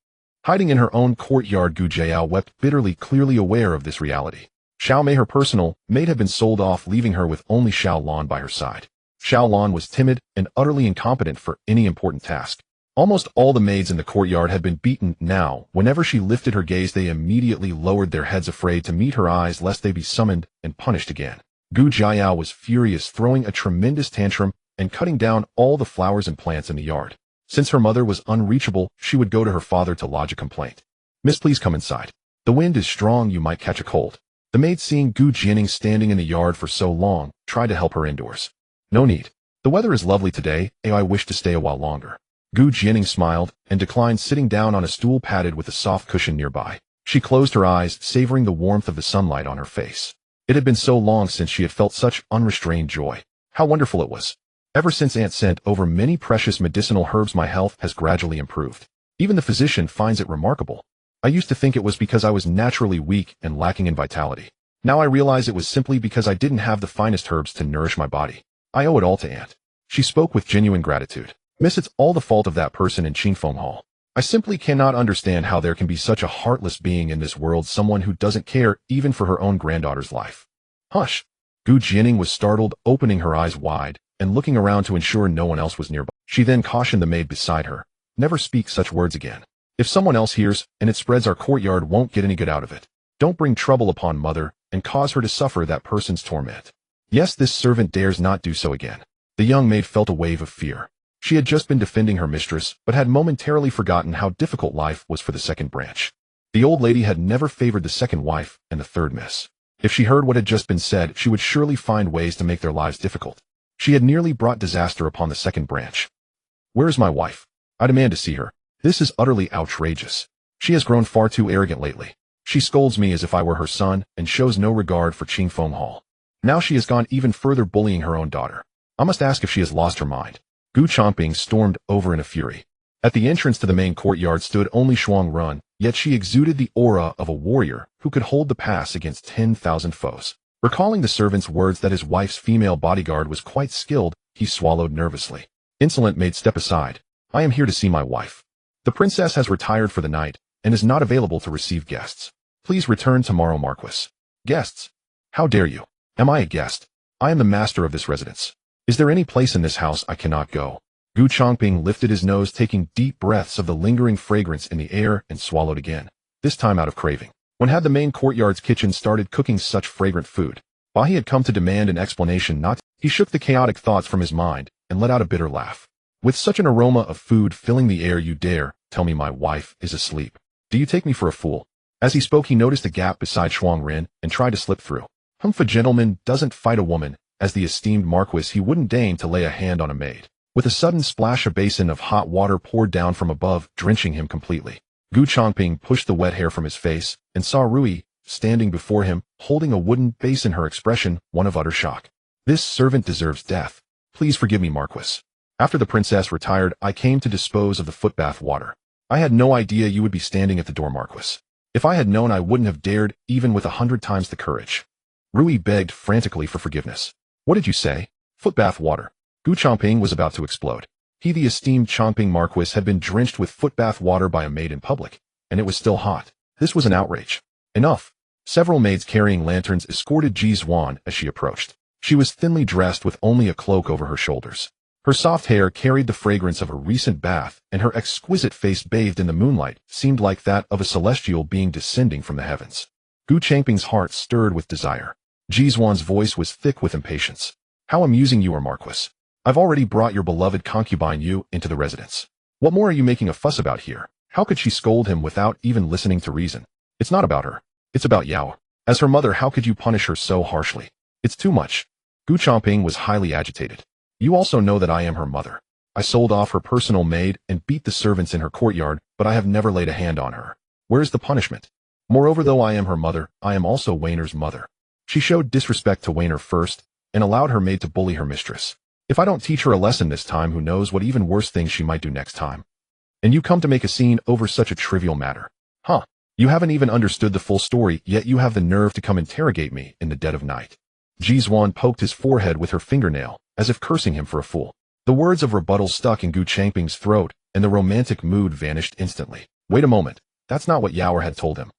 Hiding in her own courtyard, Gu Jiao wept bitterly, clearly aware of this reality. Xiao Mei, her personal maid, had been sold off, leaving her with only Xiao Lan by her side. Xiao Lan was timid and utterly incompetent for any important task. Almost all the maids in the courtyard had been beaten. Now, whenever she lifted her gaze, they immediately lowered their heads, afraid to meet her eyes lest they be summoned and punished again. Gu Jiao was furious, throwing a tremendous tantrum and cutting down all the flowers and plants in the yard. Since her mother was unreachable, she would go to her father to lodge a complaint. Miss, please come inside. The wind is strong, you might catch a cold. The maid, seeing Gu Jianing standing in the yard for so long, tried to help her indoors. No need. The weather is lovely today, and I wish to stay a while longer. Gu Jianing smiled and declined, sitting down on a stool padded with a soft cushion nearby. She closed her eyes, savoring the warmth of the sunlight on her face. It had been so long since she had felt such unrestrained joy. How wonderful it was. Ever since Aunt sent over many precious medicinal herbs, my health has gradually improved. Even the physician finds it remarkable. I used to think it was because I was naturally weak and lacking in vitality. Now I realize it was simply because I didn't have the finest herbs to nourish my body. I owe it all to Aunt. She spoke with genuine gratitude. Miss, it's all the fault of that person in Qingfeng Hall. I simply cannot understand how there can be such a heartless being in this world, someone who doesn't care even for her own granddaughter's life. Hush! Gu Jianing was startled, opening her eyes wide and looking around to ensure no one else was nearby. She then cautioned the maid beside her, never speak such words again. If someone else hears and it spreads, our courtyard won't get any good out of it. Don't bring trouble upon Mother and cause her to suffer that person's torment. Yes, this servant dares not do so again. The young maid felt a wave of fear. She had just been defending her mistress, but had momentarily forgotten how difficult life was for the second branch. The old lady had never favored the second wife and the third miss. If she heard what had just been said, she would surely find ways to make their lives difficult. She had nearly brought disaster upon the second branch. Where is my wife? I demand to see her. This is utterly outrageous. She has grown far too arrogant lately. She scolds me as if I were her son and shows no regard for Qing Feng Hall. Now she has gone even further, bullying her own daughter. I must ask if she has lost her mind. Gu Changping stormed over in a fury. At the entrance to the main courtyard stood only Shuang Run, yet she exuded the aura of a warrior who could hold the pass against 10,000 foes. Recalling the servant's words that his wife's female bodyguard was quite skilled, he swallowed nervously. Insolent maid, step aside. I am here to see my wife. The princess has retired for the night and is not available to receive guests. Please return tomorrow, Marquis. Guests? How dare you? Am I a guest? I am the master of this residence. Is there any place in this house I cannot go? Gu Changping lifted his nose, taking deep breaths of the lingering fragrance in the air, and swallowed again, this time out of craving. When had the main courtyard's kitchen started cooking such fragrant food? While he had come to demand an explanation, he shook the chaotic thoughts from his mind and let out a bitter laugh. With such an aroma of food filling the air, you dare tell me my wife is asleep? Do you take me for a fool? As he spoke, he noticed a gap beside Shuang Rin and tried to slip through. Humph, a gentleman doesn't fight a woman. As the esteemed Marquis, he wouldn't deign to lay a hand on a maid. With a sudden splash, a basin of hot water poured down from above, drenching him completely. Gu Changping pushed the wet hair from his face and saw Rui standing before him, holding a wooden basin, her expression one of utter shock. This servant deserves death. Please forgive me, Marquis. After the princess retired, I came to dispose of the footbath water. I had no idea you would be standing at the door, Marquis. If I had known, I wouldn't have dared, even with 100 times the courage. Rui begged frantically for forgiveness. What did you say? Footbath water. Gu Changping was about to explode. He, the esteemed Changping Marquis, had been drenched with footbath water by a maid in public, and it was still hot. This was an outrage. Enough. Several maids carrying lanterns escorted Ji Duan as she approached. She was thinly dressed with only a cloak over her shoulders. Her soft hair carried the fragrance of a recent bath, and her exquisite face, bathed in the moonlight, seemed like that of a celestial being descending from the heavens. Gu Changping's heart stirred with desire. Ji Duan's voice was thick with impatience. How amusing you are, Marquis. I've already brought your beloved concubine Yue into the residence. What more are you making a fuss about here? How could she scold him without even listening to reason? It's not about her. It's about Yao. As her mother, how could you punish her so harshly? It's too much. Gu Changping was highly agitated. You also know that I am her mother. I sold off her personal maid and beat the servants in her courtyard, but I have never laid a hand on her. Where's the punishment? Moreover, though I am her mother, I am also Weiner's mother. She showed disrespect to Weiner first and allowed her maid to bully her mistress. If I don't teach her a lesson this time, who knows what even worse things she might do next time. And you come to make a scene over such a trivial matter. Huh. You haven't even understood the full story, yet you have the nerve to come interrogate me in the dead of night. Ji Duan poked his forehead with her fingernail, as if cursing him for a fool. The words of rebuttal stuck in Gu Changping's throat, and the romantic mood vanished instantly. Wait a moment. That's not what Yao had told him.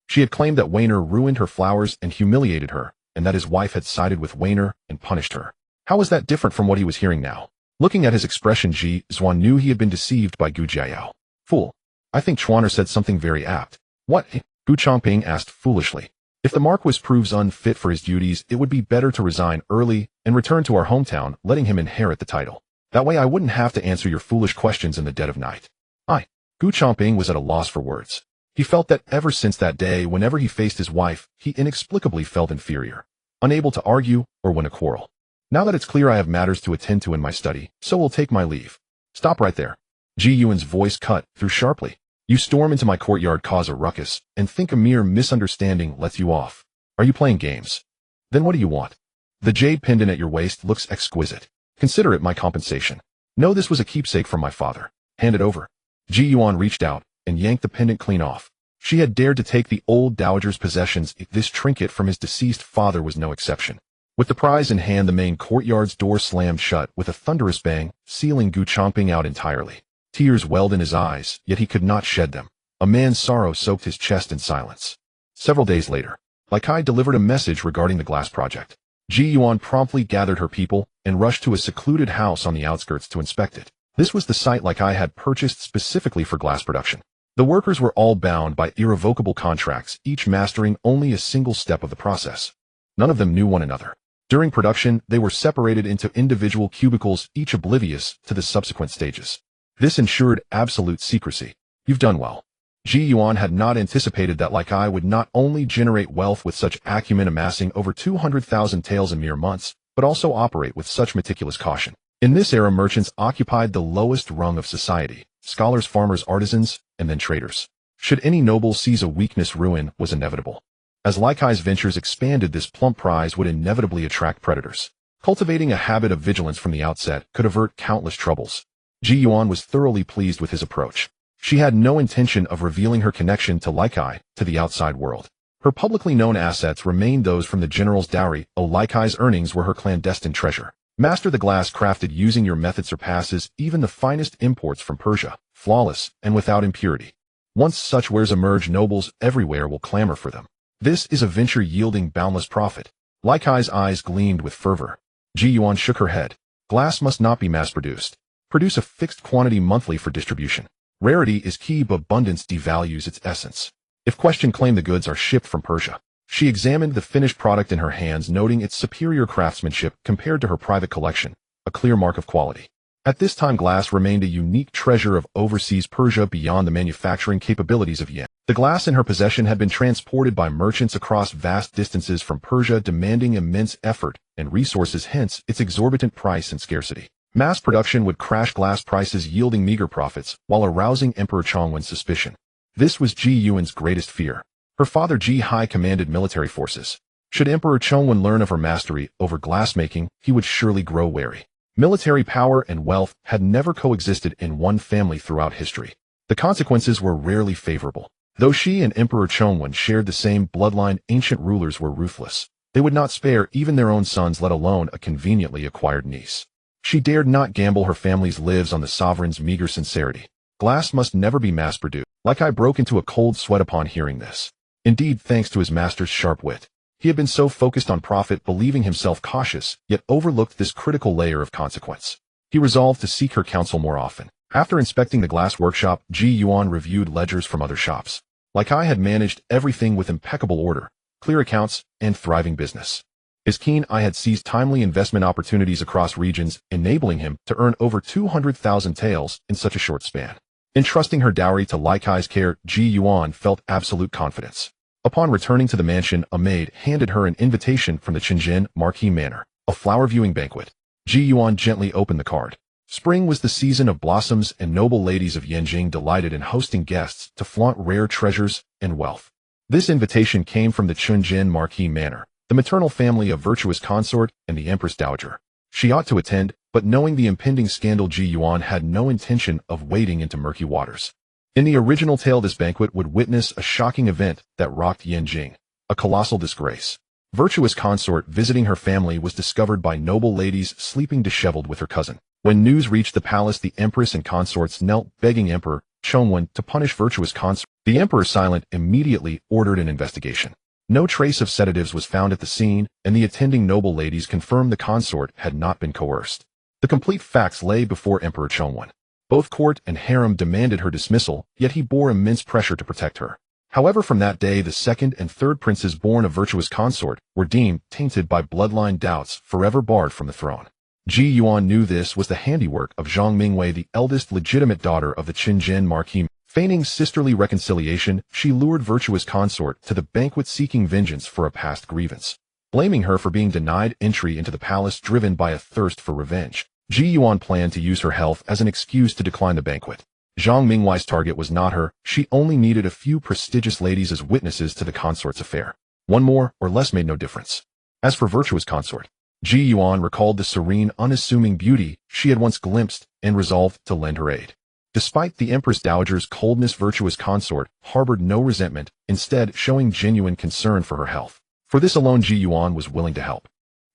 She had claimed that Weiner ruined her flowers and humiliated her, and that his wife had sided with Weiner and punished her. How was that different from what he was hearing now? Looking at his expression, Ji Duan knew he had been deceived by Gu Jiayao. Fool. I think Chuaner said something very apt. What? Gu Changping asked foolishly. If the Marquis proves unfit for his duties, it would be better to resign early and return to our hometown, letting him inherit the title. That way I wouldn't have to answer your foolish questions in the dead of night. Gu Changping was at a loss for words. He felt that ever since that day, whenever he faced his wife, he inexplicably felt inferior, unable to argue or win a quarrel. Now that it's clear I have matters to attend to in my study, so will take my leave. Stop right there. Ji Yuan's voice cut through sharply. You storm into my courtyard, cause a ruckus, and think a mere misunderstanding lets you off. Are you playing games? Then what do you want? The jade pendant at your waist looks exquisite. Consider it my compensation. No, this was a keepsake from my father. Hand it over. Ji Yuan reached out and yanked the pendant clean off. She had dared to take the old dowager's possessions. This trinket from his deceased father was no exception. With the prize in hand, the main courtyard's door slammed shut with a thunderous bang, sealing Gu Changping out entirely. Tears welled in his eyes, yet he could not shed them. A man's sorrow soaked his chest in silence. Several days later, Lai Kai delivered a message regarding the glass project. Ji Yuan promptly gathered her people and rushed to a secluded house on the outskirts to inspect it. This was the site Lai Kai had purchased specifically for glass production. The workers were all bound by irrevocable contracts, each mastering only a single step of the process. None of them knew one another. During production, they were separated into individual cubicles, each oblivious to the subsequent stages. This ensured absolute secrecy. You've done well. Ji Yuan had not anticipated that Lai Kai would not only generate wealth with such acumen, amassing over 200,000 taels in mere months, but also operate with such meticulous caution. In this era, merchants occupied the lowest rung of society: scholars, farmers, artisans, and then traders. Should any noble seize a weakness, ruin was inevitable. As Likai's ventures expanded, this plump prize would inevitably attract predators. Cultivating a habit of vigilance from the outset could avert countless troubles. Ji Duan was thoroughly pleased with his approach. She had no intention of revealing her connection to Likai to the outside world. Her publicly known assets remained those from the general's dowry. Likai's earnings were her clandestine treasure. Master the glass crafted using your method surpasses even the finest imports from Persia, flawless and without impurity. Once such wares emerge, nobles everywhere will clamor for them. This is a venture yielding boundless profit. Likai's eyes gleamed with fervor. Ji Duan shook her head. Glass must not be mass-produced. Produce a fixed quantity monthly for distribution. Rarity is key, but abundance devalues its essence. If question, claim the goods are shipped from Persia. She examined the finished product in her hands, noting its superior craftsmanship compared to her private collection, a clear mark of quality. At this time, glass remained a unique treasure of overseas Persia beyond the manufacturing capabilities of Yen. The glass in her possession had been transported by merchants across vast distances from Persia, demanding immense effort and resources, hence its exorbitant price and scarcity. Mass production would crash glass prices, yielding meager profits, while arousing Emperor Chongwen's suspicion. This was Ji Yuan's greatest fear. Her father Ji Hai commanded military forces. Should Emperor Chongwen learn of her mastery over glassmaking, he would surely grow wary. Military power and wealth had never coexisted in one family throughout history. The consequences were rarely favorable. Though she and Emperor Chongwen shared the same bloodline, ancient rulers were ruthless. They would not spare even their own sons, let alone a conveniently acquired niece. She dared not gamble her family's lives on the sovereign's meager sincerity. Glass must never be mass-produced. Likai broke into a cold sweat upon hearing this. Indeed, thanks to his master's sharp wit, he had been so focused on profit, believing himself cautious, yet overlooked this critical layer of consequence. He resolved to seek her counsel more often. After inspecting the glass workshop, Ji Yuan reviewed ledgers from other shops. Likai had managed everything with impeccable order, clear accounts, and thriving business. His keen eye had seized timely investment opportunities across regions, enabling him to earn over 200,000 taels in such a short span. Entrusting her dowry to Likai's care, Ji Yuan felt absolute confidence. Upon returning to the mansion, a maid handed her an invitation from the Shenzhen Marquis Manor, a flower viewing banquet. Ji Yuan gently opened the card. Spring was the season of blossoms, and noble ladies of Yanjing delighted in hosting guests to flaunt rare treasures and wealth. This invitation came from the Shenzhen Marquis Manor, the maternal family of virtuous consort and the Empress Dowager. She ought to attend, but knowing the impending scandal, Ji Yuan had no intention of wading into murky waters. In the original tale, this banquet would witness a shocking event that rocked Yanjing, a colossal disgrace. Virtuous consort visiting her family was discovered by noble ladies sleeping disheveled with her cousin. When news reached the palace, the empress and consorts knelt, begging Emperor Chongwen to punish virtuous consort. The emperor, silent, immediately ordered an investigation. No trace of sedatives was found at the scene, and the attending noble ladies confirmed the consort had not been coerced. The complete facts lay before Emperor Chongwen. Both court and harem demanded her dismissal, yet he bore immense pressure to protect her. However, from that day, the second and third princes born of virtuous consort were deemed tainted by bloodline doubts, forever barred from the throne. Ji Yuan knew this was the handiwork of Zhang Mingwei, the eldest legitimate daughter of the Shenzhen Marquis. Feigning sisterly reconciliation, she lured virtuous consort to the banquet, seeking vengeance for a past grievance. Blaming her for being denied entry into the palace, driven by a thirst for revenge, Ji Yuan planned to use her health as an excuse to decline the banquet. Zhang Mingwei's target was not her. She only needed a few prestigious ladies as witnesses to the consort's affair. One more or less made no difference. As for virtuous consort, Ji Yuan recalled the serene, unassuming beauty she had once glimpsed and resolved to lend her aid. Despite the Empress Dowager's coldness, virtuous consort harbored no resentment, instead showing genuine concern for her health. For this alone, Ji Yuan was willing to help.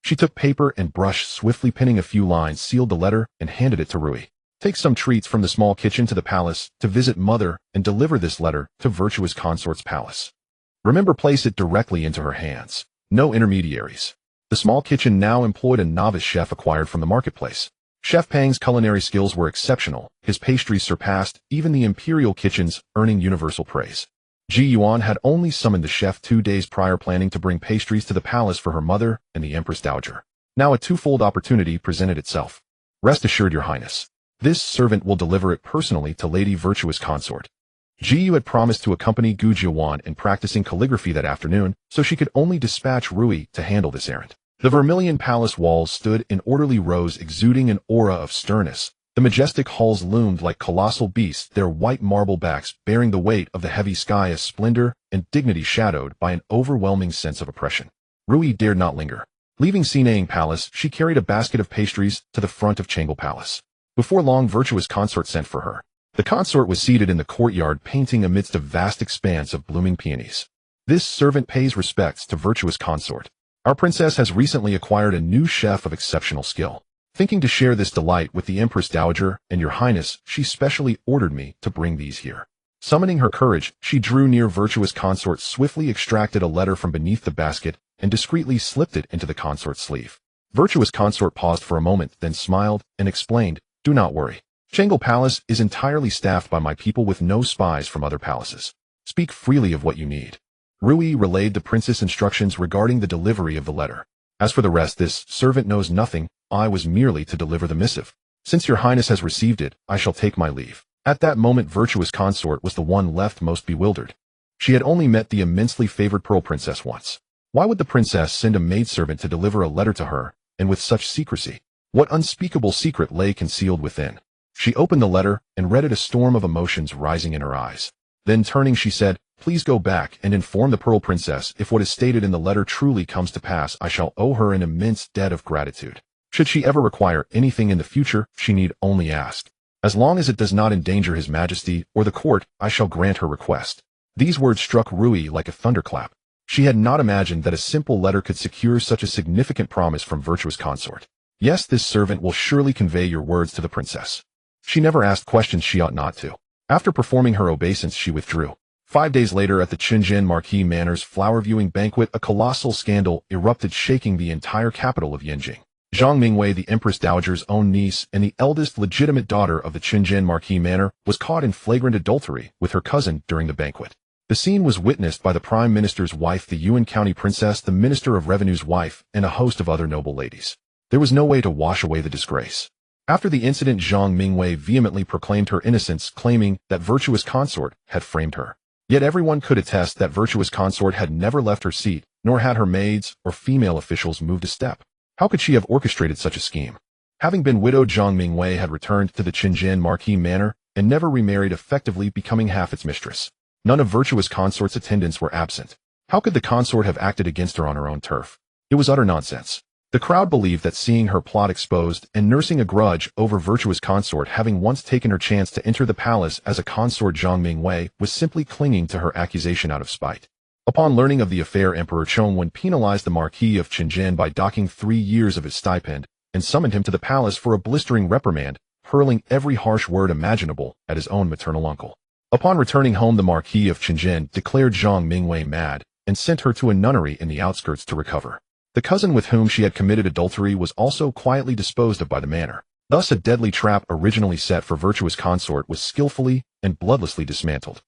She took paper and brush, swiftly penning a few lines, sealed the letter, and handed it to Rui. Take some treats from the small kitchen to the palace to visit mother and deliver this letter to virtuous consort's palace. Remember, place it directly into her hands. No intermediaries. The small kitchen now employed a novice chef acquired from the marketplace. Chef Pang's culinary skills were exceptional. His pastries surpassed even the imperial kitchens, earning universal praise. Ji Yuan had only summoned the chef 2 days prior, planning to bring pastries to the palace for her mother and the Empress Dowager. Now a twofold opportunity presented itself. Rest assured, Your Highness, this servant will deliver it personally to Lady Virtuous Consort. Ji Yu had promised to accompany Gu Jiwan in practicing calligraphy that afternoon, so she could only dispatch Rui to handle this errand. The vermilion palace walls stood in orderly rows, exuding an aura of sternness, The majestic halls loomed like colossal beasts, their white marble backs bearing the weight of the heavy sky as splendor and dignity shadowed by an overwhelming sense of oppression. Rui dared not linger. Leaving Sinaying Palace, she carried a basket of pastries to the front of Changle Palace. Before long, Virtuous Consort sent for her. The consort was seated in the courtyard painting amidst a vast expanse of blooming peonies. This servant pays respects to Virtuous Consort. Our princess has recently acquired a new chef of exceptional skill. Thinking to share this delight with the Empress Dowager and your highness, she specially ordered me to bring these here. Summoning her courage, she drew near Virtuous Consort, swiftly extracted a letter from beneath the basket, and discreetly slipped it into the consort's sleeve. Virtuous Consort paused for a moment, then smiled and explained, "Do not worry. Changle Palace is entirely staffed by my people with no spies from other palaces. Speak freely of what you need." Rui relayed the princess instructions regarding the delivery of the letter. "As for the rest, this servant knows nothing. I was merely to deliver the missive. Since your highness has received it, I shall take my leave." At that moment, Virtuous Consort was the one left most bewildered. She had only met the immensely favored Pearl Princess once. Why would the princess send a maidservant to deliver a letter to her, and with such secrecy? What unspeakable secret lay concealed within? She opened the letter and read it, a storm of emotions rising in her eyes. Then turning, she said, "Please go back and inform the Pearl Princess if what is stated in the letter truly comes to pass, I shall owe her an immense debt of gratitude. Should she ever require anything in the future, she need only ask. As long as it does not endanger His Majesty or the court, I shall grant her request." These words struck Rui like a thunderclap. She had not imagined that a simple letter could secure such a significant promise from Virtuous Consort. "Yes, this servant will surely convey your words to the princess." She never asked questions she ought not to. After performing her obeisance, she withdrew. 5 days later, at the Qinjian Marquis Manor's flower-viewing banquet, a colossal scandal erupted, shaking the entire capital of Yinjing. Zhang Mingwei, the Empress Dowager's own niece and the eldest legitimate daughter of the Qinjian Marquis Manor, was caught in flagrant adultery with her cousin during the banquet. The scene was witnessed by the Prime Minister's wife, the Yue County Princess, the Minister of Revenue's wife, and a host of other noble ladies. There was no way to wash away the disgrace. After the incident, Zhang Mingwei vehemently proclaimed her innocence, claiming that Virtuous Consort had framed her. Yet everyone could attest that Virtuous Consort had never left her seat, nor had her maids or female officials moved a step. How could she have orchestrated such a scheme? Having been widowed, Zhang Mingwei had returned to the Qinjian Marquis Manor and never remarried, effectively becoming half its mistress. None of Virtuous Consort's attendants were absent. How could the consort have acted against her on her own turf? It was utter nonsense. The crowd believed that, seeing her plot exposed and nursing a grudge over Virtuous Consort having once taken her chance to enter the palace as a consort, Zhang Mingwei was simply clinging to her accusation out of spite. Upon learning of the affair, Emperor Chongwen penalized the Marquis of Qinjian by docking 3 years of his stipend and summoned him to the palace for a blistering reprimand, hurling every harsh word imaginable at his own maternal uncle. Upon returning home, the Marquis of Qinjian declared Zhang Mingwei mad and sent her to a nunnery in the outskirts to recover. The cousin with whom she had committed adultery was also quietly disposed of by the manor. Thus, a deadly trap originally set for Virtuous Consort was skillfully and bloodlessly dismantled.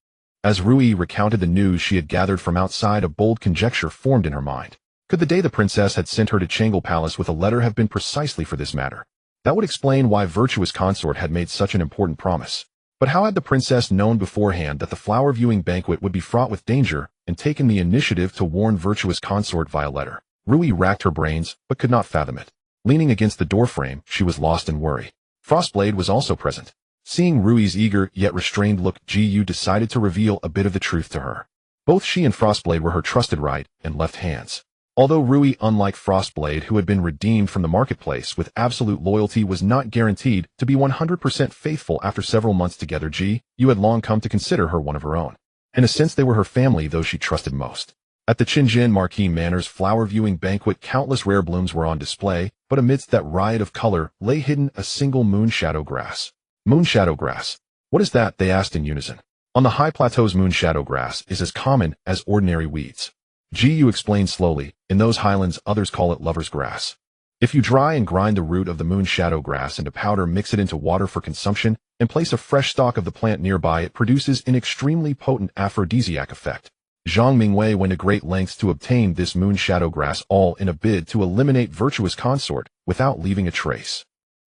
As Rui recounted the news she had gathered from outside, a bold conjecture formed in her mind. Could the day the princess had sent her to Changle Palace with a letter have been precisely for this matter? That would explain why Virtuous Consort had made such an important promise. But how had the princess known beforehand that the flower-viewing banquet would be fraught with danger and taken the initiative to warn Virtuous Consort via letter? Rui racked her brains, but could not fathom it. Leaning against the doorframe, she was lost in worry. Frostblade was also present. Seeing Rui's eager yet restrained look, Ji decided to reveal a bit of the truth to her. Both she and Frostblade were her trusted right and left hands. Although Rui, unlike Frostblade, who had been redeemed from the marketplace with absolute loyalty, was not guaranteed to be 100% faithful after several months together, Ji had long come to consider her one of her own. In a sense, they were her family, those she trusted most. At the Qinjian Marquis Manor's flower-viewing banquet, countless rare blooms were on display, but amidst that riot of color lay hidden a single moonshadow grass. Moonshadow grass. What is that? They asked in unison. On the high plateaus, moonshadow grass is as common as ordinary weeds. Ji explained slowly, in those highlands others call it lover's grass. If you dry and grind the root of the moonshadow grass into powder, mix it into water for consumption, and place a fresh stalk of the plant nearby, it produces an extremely potent aphrodisiac effect. Zhang Mingwei went to great lengths to obtain this moonshadow grass, all in a bid to eliminate Virtuous Consort without leaving a trace.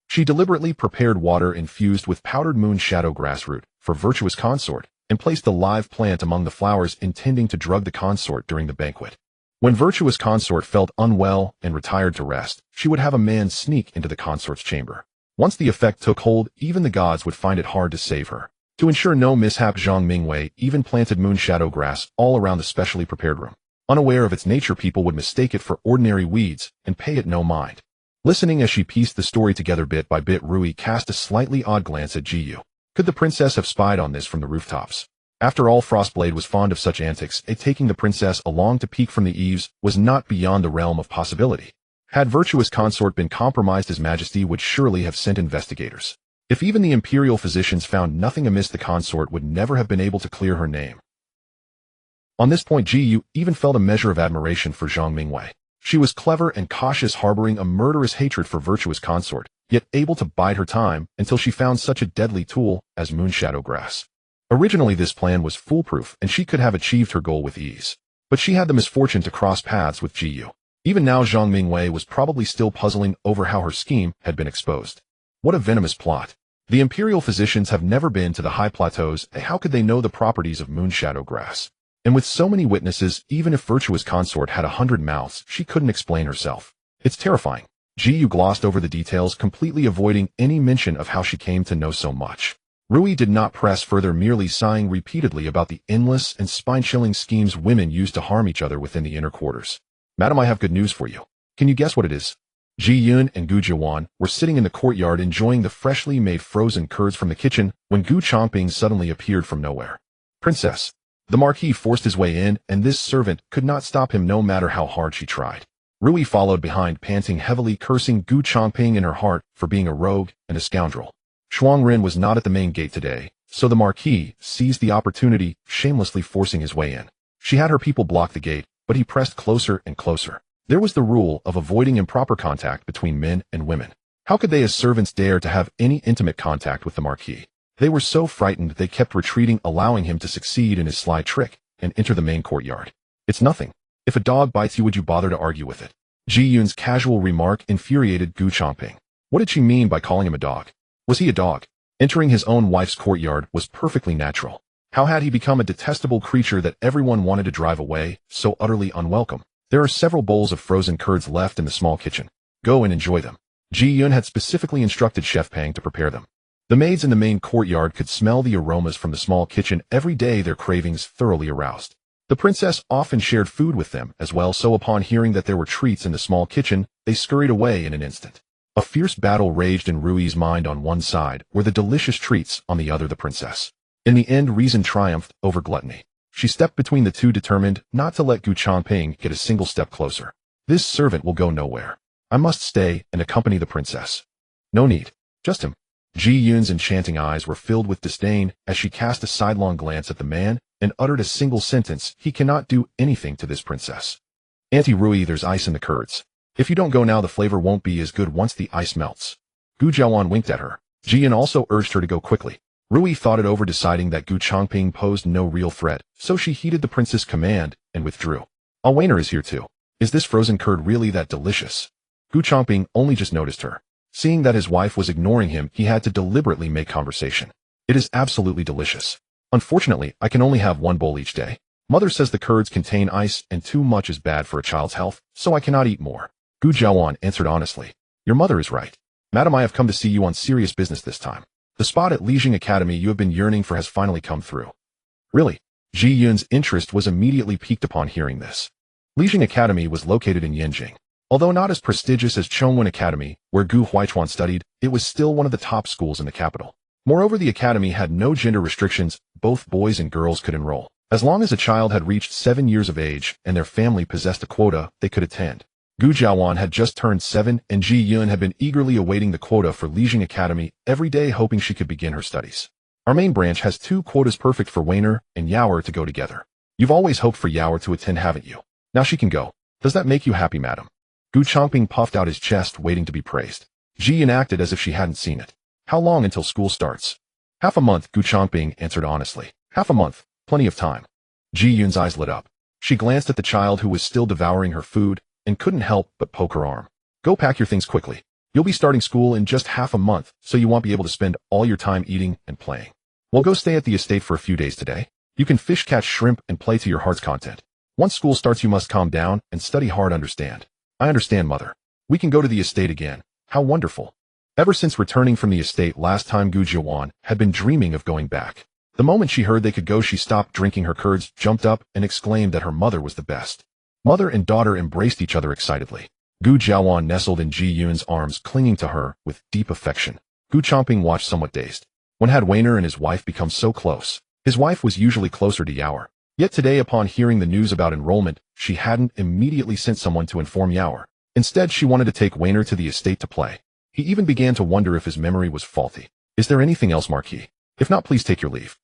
She deliberately prepared water infused with powdered moonshadow grass root for Virtuous Consort and placed the live plant among the flowers, intending to drug the consort during the banquet. When Virtuous Consort felt unwell and retired to rest, she would have a man sneak into the consort's chamber. Once the effect took hold, even the gods would find it hard to save her. To ensure no mishap, Zhang Mingwei even planted moon shadow grass all around the specially prepared room. Unaware of its nature, people would mistake it for ordinary weeds and pay it no mind. Listening as she pieced the story together bit by bit, Rui cast a slightly odd glance at Ji Yu. Could the princess have spied on this from the rooftops? After all, Frostblade was fond of such antics, and taking the princess along to peek from the eaves was not beyond the realm of possibility. Had virtuous consort been compromised, His Majesty would surely have sent investigators. If even the imperial physicians found nothing amiss, the consort would never have been able to clear her name. On this point, Ji Yu even felt a measure of admiration for Zhang Mingwei. She was clever and cautious, harboring a murderous hatred for virtuous consort, yet able to bide her time until she found such a deadly tool as moonshadow grass. Originally, this plan was foolproof, and she could have achieved her goal with ease. But she had the misfortune to cross paths with Ji Yu. Even now, Zhang Mingwei was probably still puzzling over how her scheme had been exposed. What a venomous plot. The imperial physicians have never been to the high plateaus, and how could they know the properties of moonshadow grass? And with so many witnesses, even if virtuous consort had 100 mouths, she couldn't explain herself. It's terrifying. Ji Yu glossed over the details, completely avoiding any mention of how she came to know so much. Rui did not press further, merely sighing repeatedly about the endless and spine-chilling schemes women use to harm each other within the inner quarters. Madam, I have good news for you. Can you guess what it is? Ji Yun and Gu Duan were sitting in the courtyard enjoying the freshly made frozen curds from the kitchen when Gu Changping suddenly appeared from nowhere. Princess. The Marquis forced his way in, and this servant could not stop him no matter how hard she tried. Rui followed behind, panting heavily, cursing Gu Changping in her heart for being a rogue and a scoundrel. Shuang Ren was not at the main gate today, so the Marquis seized the opportunity, shamelessly forcing his way in. She had her people block the gate, but he pressed closer and closer. There was the rule of avoiding improper contact between men and women. How could they as servants dare to have any intimate contact with the Marquis? They were so frightened they kept retreating, allowing him to succeed in his sly trick and enter the main courtyard. It's nothing. If a dog bites you, would you bother to argue with it? Ji Yun's casual remark infuriated Gu Changping. What did she mean by calling him a dog? Was he a dog? Entering his own wife's courtyard was perfectly natural. How had he become a detestable creature that everyone wanted to drive away, so utterly unwelcome? There are several bowls of frozen curds left in the small kitchen. Go and enjoy them. Ji Yun had specifically instructed Chef Pang to prepare them. The maids in the main courtyard could smell the aromas from the small kitchen every day, their cravings thoroughly aroused. The princess often shared food with them as well, so upon hearing that there were treats in the small kitchen, they scurried away in an instant. A fierce battle raged in Rui's mind. On one side were the delicious treats, on the other the princess. In the end, reason triumphed over gluttony. She stepped between the two, determined not to let Gu Changping get a single step closer. This servant will go nowhere. I must stay and accompany the princess. No need. Just him. Ji Yun's enchanting eyes were filled with disdain as she cast a sidelong glance at the man and uttered a single sentence: he cannot do anything to this princess. Auntie Rui, there's ice in the curds. If you don't go now, the flavor won't be as good once the ice melts. Gu Jiawan winked at her. Ji Yun also urged her to go quickly. Rui thought it over, deciding that Gu Changping posed no real threat, so she heeded the prince's command and withdrew. Alwainer is here too. Is this frozen curd really that delicious? Gu Changping only just noticed her. Seeing that his wife was ignoring him, he had to deliberately make conversation. It is absolutely delicious. Unfortunately, I can only have one bowl each day. Mother says the curds contain ice and too much is bad for a child's health, so I cannot eat more. Gu Jiawan answered honestly. Your mother is right. Madam, I have come to see you on serious business this time. The spot at Li Jing Academy you have been yearning for has finally come through. Really? Ji Yun's interest was immediately piqued upon hearing this. Li Jing Academy was located in Yanjing. Although not as prestigious as Chongwen Academy, where Gu Huaichuan studied, it was still one of the top schools in the capital. Moreover, the academy had no gender restrictions. Both boys and girls could enroll. As long as a child had reached 7 years of age and their family possessed a quota, they could attend. Gu Jiawan had just turned 7, and Ji Yun had been eagerly awaiting the quota for Li Jing Academy every day, hoping she could begin her studies. Our main branch has 2 quotas, perfect for Weiner and Yaoer to go together. You've always hoped for Yaoer to attend, haven't you? Now she can go. Does that make you happy, madam? Gu Changping puffed out his chest, waiting to be praised. Ji Yun acted as if she hadn't seen it. How long until school starts? Half a month, Gu Changping answered honestly. Half a month. Plenty of time. Ji Yun's eyes lit up. She glanced at the child who was still devouring her food and couldn't help but poke her arm. Go pack your things quickly. You'll be starting school in just half a month, so you won't be able to spend all your time eating and playing. Well, go stay at the estate for a few days today. You can fish, catch shrimp, and play to your heart's content. Once school starts, you must calm down and study hard, understand? I understand, mother. We can go to the estate again. How wonderful. Ever since returning from the estate last time, Gu Duan had been dreaming of going back. The moment she heard they could go, she stopped drinking her curds, jumped up, and exclaimed that her mother was the best. Mother and daughter embraced each other excitedly. Gu Duan nestled in Ji Yun's arms, clinging to her with deep affection. Gu Changping watched somewhat dazed. When had Weiner and his wife become so close? His wife was usually closer to Yauer. Yet today, upon hearing the news about enrollment, she hadn't immediately sent someone to inform Yauer. Instead, she wanted to take Weiner to the estate to play. He even began to wonder if his memory was faulty. Is there anything else, Marquis? If not, please take your leave.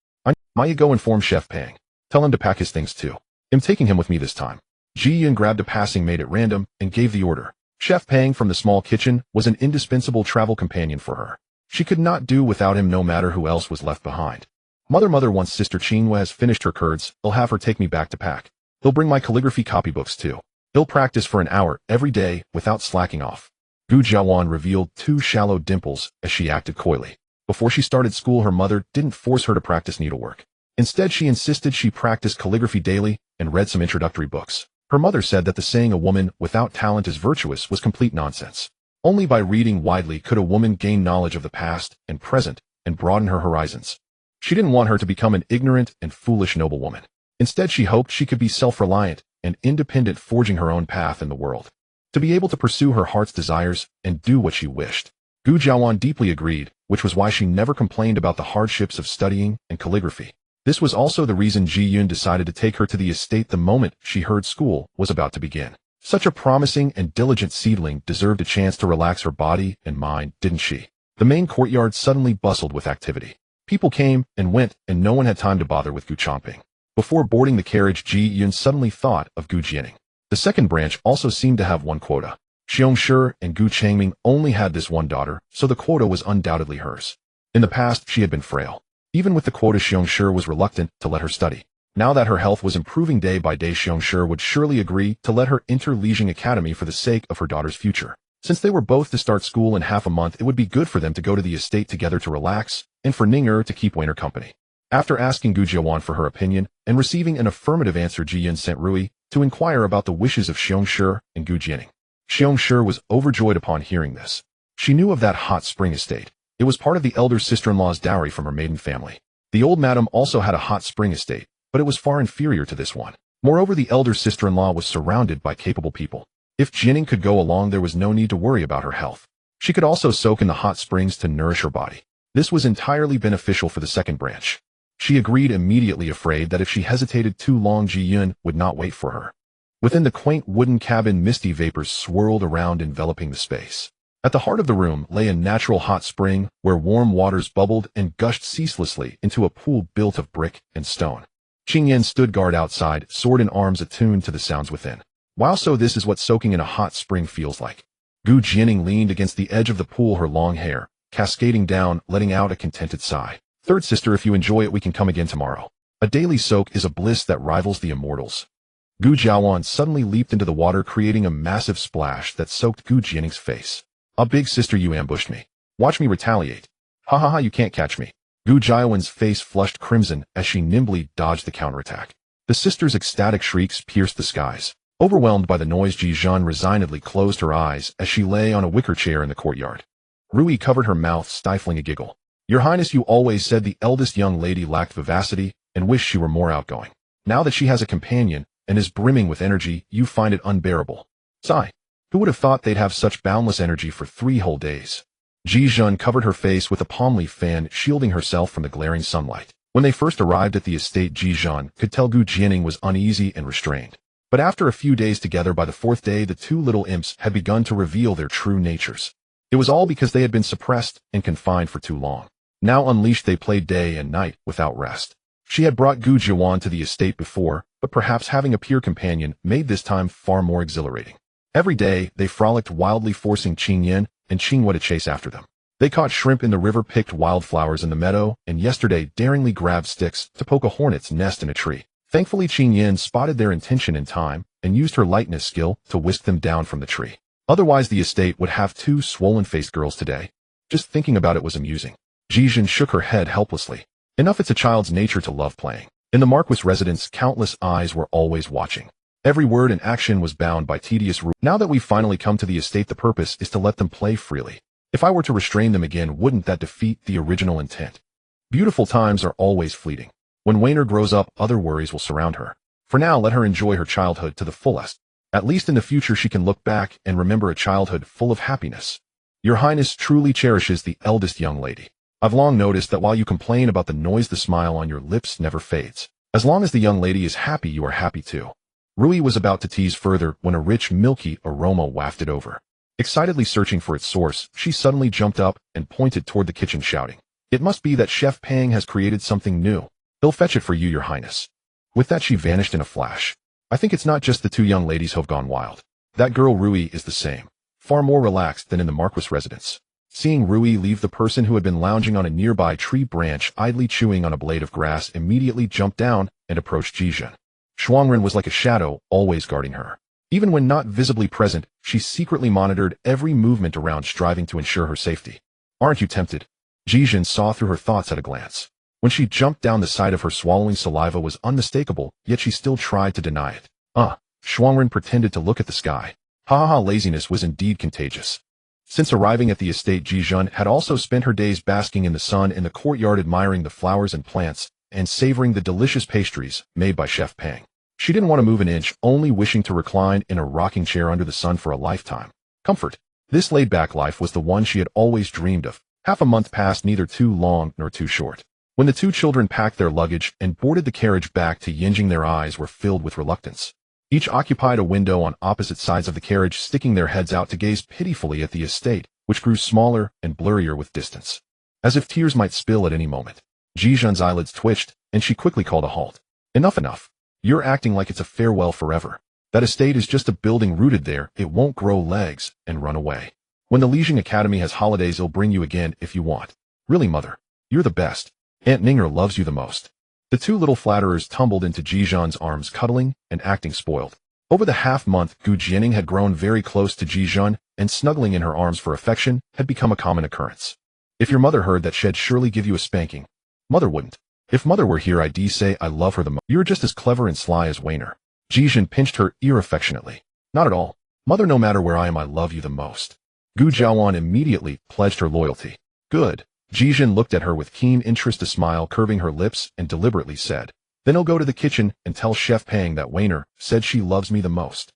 Maya, go inform Chef Pang. Tell him to pack his things too. I'm taking him with me this time. Ji Yun grabbed a passing maid at random and gave the order. Chef Pang from the small kitchen was an indispensable travel companion for her. She could not do without him, no matter who else was left behind. Mother, once Sister Qinghua has finished her curds, he'll have her take me back to pack. He'll bring my calligraphy copybooks too. He'll practice for an hour every day without slacking off. Gu Duan revealed 2 shallow dimples as she acted coyly. Before she started school, her mother didn't force her to practice needlework. Instead, she insisted she practice calligraphy daily and read some introductory books. Her mother said that the saying a woman without talent is virtuous was complete nonsense. Only by reading widely could a woman gain knowledge of the past and present and broaden her horizons. She didn't want her to become an ignorant and foolish noblewoman. Instead, she hoped she could be self-reliant and independent, forging her own path in the world. To be able to pursue her heart's desires and do what she wished. Gu Duan deeply agreed, which was why she never complained about the hardships of studying and calligraphy. This was also the reason Ji Yun decided to take her to the estate the moment she heard school was about to begin. Such a promising and diligent seedling deserved a chance to relax her body and mind, didn't she? The main courtyard suddenly bustled with activity. People came and went, and no one had time to bother with Gu Changping. Before boarding the carriage, Ji Yun suddenly thought of Gu Jianing. The second branch also seemed to have one quota. Xiongshi and Gu Changming only had this one daughter, so the quota was undoubtedly hers. In the past, she had been frail. Even with the quota, Xiongshi was reluctant to let her study. Now that her health was improving day by day, Xiongshi would surely agree to let her enter Lijiang Academy for the sake of her daughter's future. Since they were both to start school in half a month, it would be good for them to go to the estate together to relax, and for Ninger to keep Weiner company. After asking Gu Duan for her opinion and receiving an affirmative answer, Ji Yun sent Rui to inquire about the wishes of Xiongshi and Gu Jianing. Xiongshi was overjoyed upon hearing this. She knew of that hot spring estate. It was part of the elder sister-in-law's dowry from her maiden family. The old madam also had a hot spring estate, but it was far inferior to this one. Moreover, the elder sister-in-law was surrounded by capable people. If Jianing could go along, there was no need to worry about her health. She could also soak in the hot springs to nourish her body. This was entirely beneficial for the second branch. She agreed immediately, afraid that if she hesitated too long, Ji Yun would not wait for her. Within the quaint wooden cabin, misty vapors swirled around, enveloping the space. At the heart of the room lay a natural hot spring where warm waters bubbled and gushed ceaselessly into a pool built of brick and stone. Qing Yan stood guard outside, sword in arms, attuned to the sounds within. Wow, so this is what soaking in a hot spring feels like. Gu Jianing leaned against the edge of the pool, her long hair cascading down, letting out a contented sigh. Third sister, if you enjoy it, we can come again tomorrow. A daily soak is a bliss that rivals the immortals. Gu Duan suddenly leaped into the water, creating a massive splash that soaked Gu Jianing's face. A big sister, you ambushed me. Watch me retaliate. Ha ha ha, you can't catch me. Gu Jiawen's face flushed crimson as she nimbly dodged the counterattack. The sister's ecstatic shrieks pierced the skies. Overwhelmed by the noise, Ji Zhan resignedly closed her eyes as she lay on a wicker chair in the courtyard. Rui covered her mouth, stifling a giggle. Your Highness, you always said the eldest young lady lacked vivacity and wished she were more outgoing. Now that she has a companion and is brimming with energy, you find it unbearable. Sigh. Who would have thought they'd have such boundless energy for 3 whole days? Ji Zhan covered her face with a palm leaf fan, shielding herself from the glaring sunlight. When they first arrived at the estate, Ji Zhan could tell Gu Jianing was uneasy and restrained. But after a few days together, by the 4th day, the 2 little imps had begun to reveal their true natures. It was all because they had been suppressed and confined for too long. Now unleashed, they played day and night without rest. She had brought Gu Duan to the estate before, but perhaps having a peer companion made this time far more exhilarating. Every day, they frolicked wildly, forcing Qing Yan and Qinghua to chase after them. They caught shrimp in the river, picked wildflowers in the meadow, and yesterday daringly grabbed sticks to poke a hornet's nest in a tree. Thankfully, Qing Yan spotted their intention in time and used her lightness skill to whisk them down from the tree. Otherwise, the estate would have 2 swollen-faced girls today. Just thinking about it was amusing. Ji Zhan shook her head helplessly. Enough, it's a child's nature to love playing. In the Marquis residence, countless eyes were always watching. Every word and action was bound by tedious rules. Now that we've finally come to the estate, the purpose is to let them play freely. If I were to restrain them again, wouldn't that defeat the original intent? Beautiful times are always fleeting. When Weiner grows up, other worries will surround her. For now, let her enjoy her childhood to the fullest. At least in the future she can look back and remember a childhood full of happiness. Your Highness truly cherishes the eldest young lady. I've long noticed that while you complain about the noise, the smile on your lips never fades. As long as the young lady is happy, you are happy too. Rui was about to tease further when a rich, milky aroma wafted over. Excitedly searching for its source, she suddenly jumped up and pointed toward the kitchen, shouting, "It must be that Chef Pang has created something new. He'll fetch it for you, Your Highness." With that, she vanished in a flash. I think it's not just the two young ladies who've gone wild. That girl Rui is the same, far more relaxed than in the Marquis residence. Seeing Rui leave, the person who had been lounging on a nearby tree branch idly chewing on a blade of grass immediately jumped down and approached Ji Duan. Shuangren was like a shadow, always guarding her. Even when not visibly present, she secretly monitored every movement around, striving to ensure her safety. "Aren't you tempted?" Ji Duan saw through her thoughts at a glance. When she jumped down, the sight of her swallowing saliva was unmistakable, yet she still tried to deny it. Shuangren pretended to look at the sky. Laziness was indeed contagious. Since arriving at the estate, Ji Duan had also spent her days basking in the sun in the courtyard, admiring the flowers and plants, and savoring the delicious pastries made by Chef Pang. She didn't want to move an inch, only wishing to recline in a rocking chair under the sun for a lifetime. Comfort. This laid-back life was the one she had always dreamed of. Half a month passed, neither too long nor too short. When the two children packed their luggage and boarded the carriage back to Yinjing, their eyes were filled with reluctance. Each occupied a window on opposite sides of the carriage, sticking their heads out to gaze pitifully at the estate, which grew smaller and blurrier with distance. As if tears might spill at any moment, Ji Duan's eyelids twitched, and she quickly called a halt. Enough. You're acting like it's a farewell forever. That estate is just a building rooted there. It won't grow legs and run away. When the Yue Qing Academy has holidays, it'll bring you again if you want. Really, Mother, you're the best. Aunt Ninger loves you the most." The two little flatterers tumbled into Ji Duan's arms, cuddling and acting spoiled. Over the half-month, Gu Jianing had grown very close to Ji Duan, and snuggling in her arms for affection had become a common occurrence. "If your mother heard that, she'd surely give you a spanking." "Mother wouldn't. If Mother were here, I'd say I love her the most. You're just as clever and sly as Weiner." Ji Duan pinched her ear affectionately. "Not at all. Mother, no matter where I am, I love you the most." Gu Jiawan immediately pledged her loyalty. "Good." Ji Duan looked at her with keen interest, a smile curving her lips, and deliberately said, "Then I'll go to the kitchen and tell Chef Pang that Weiner said she loves me the most."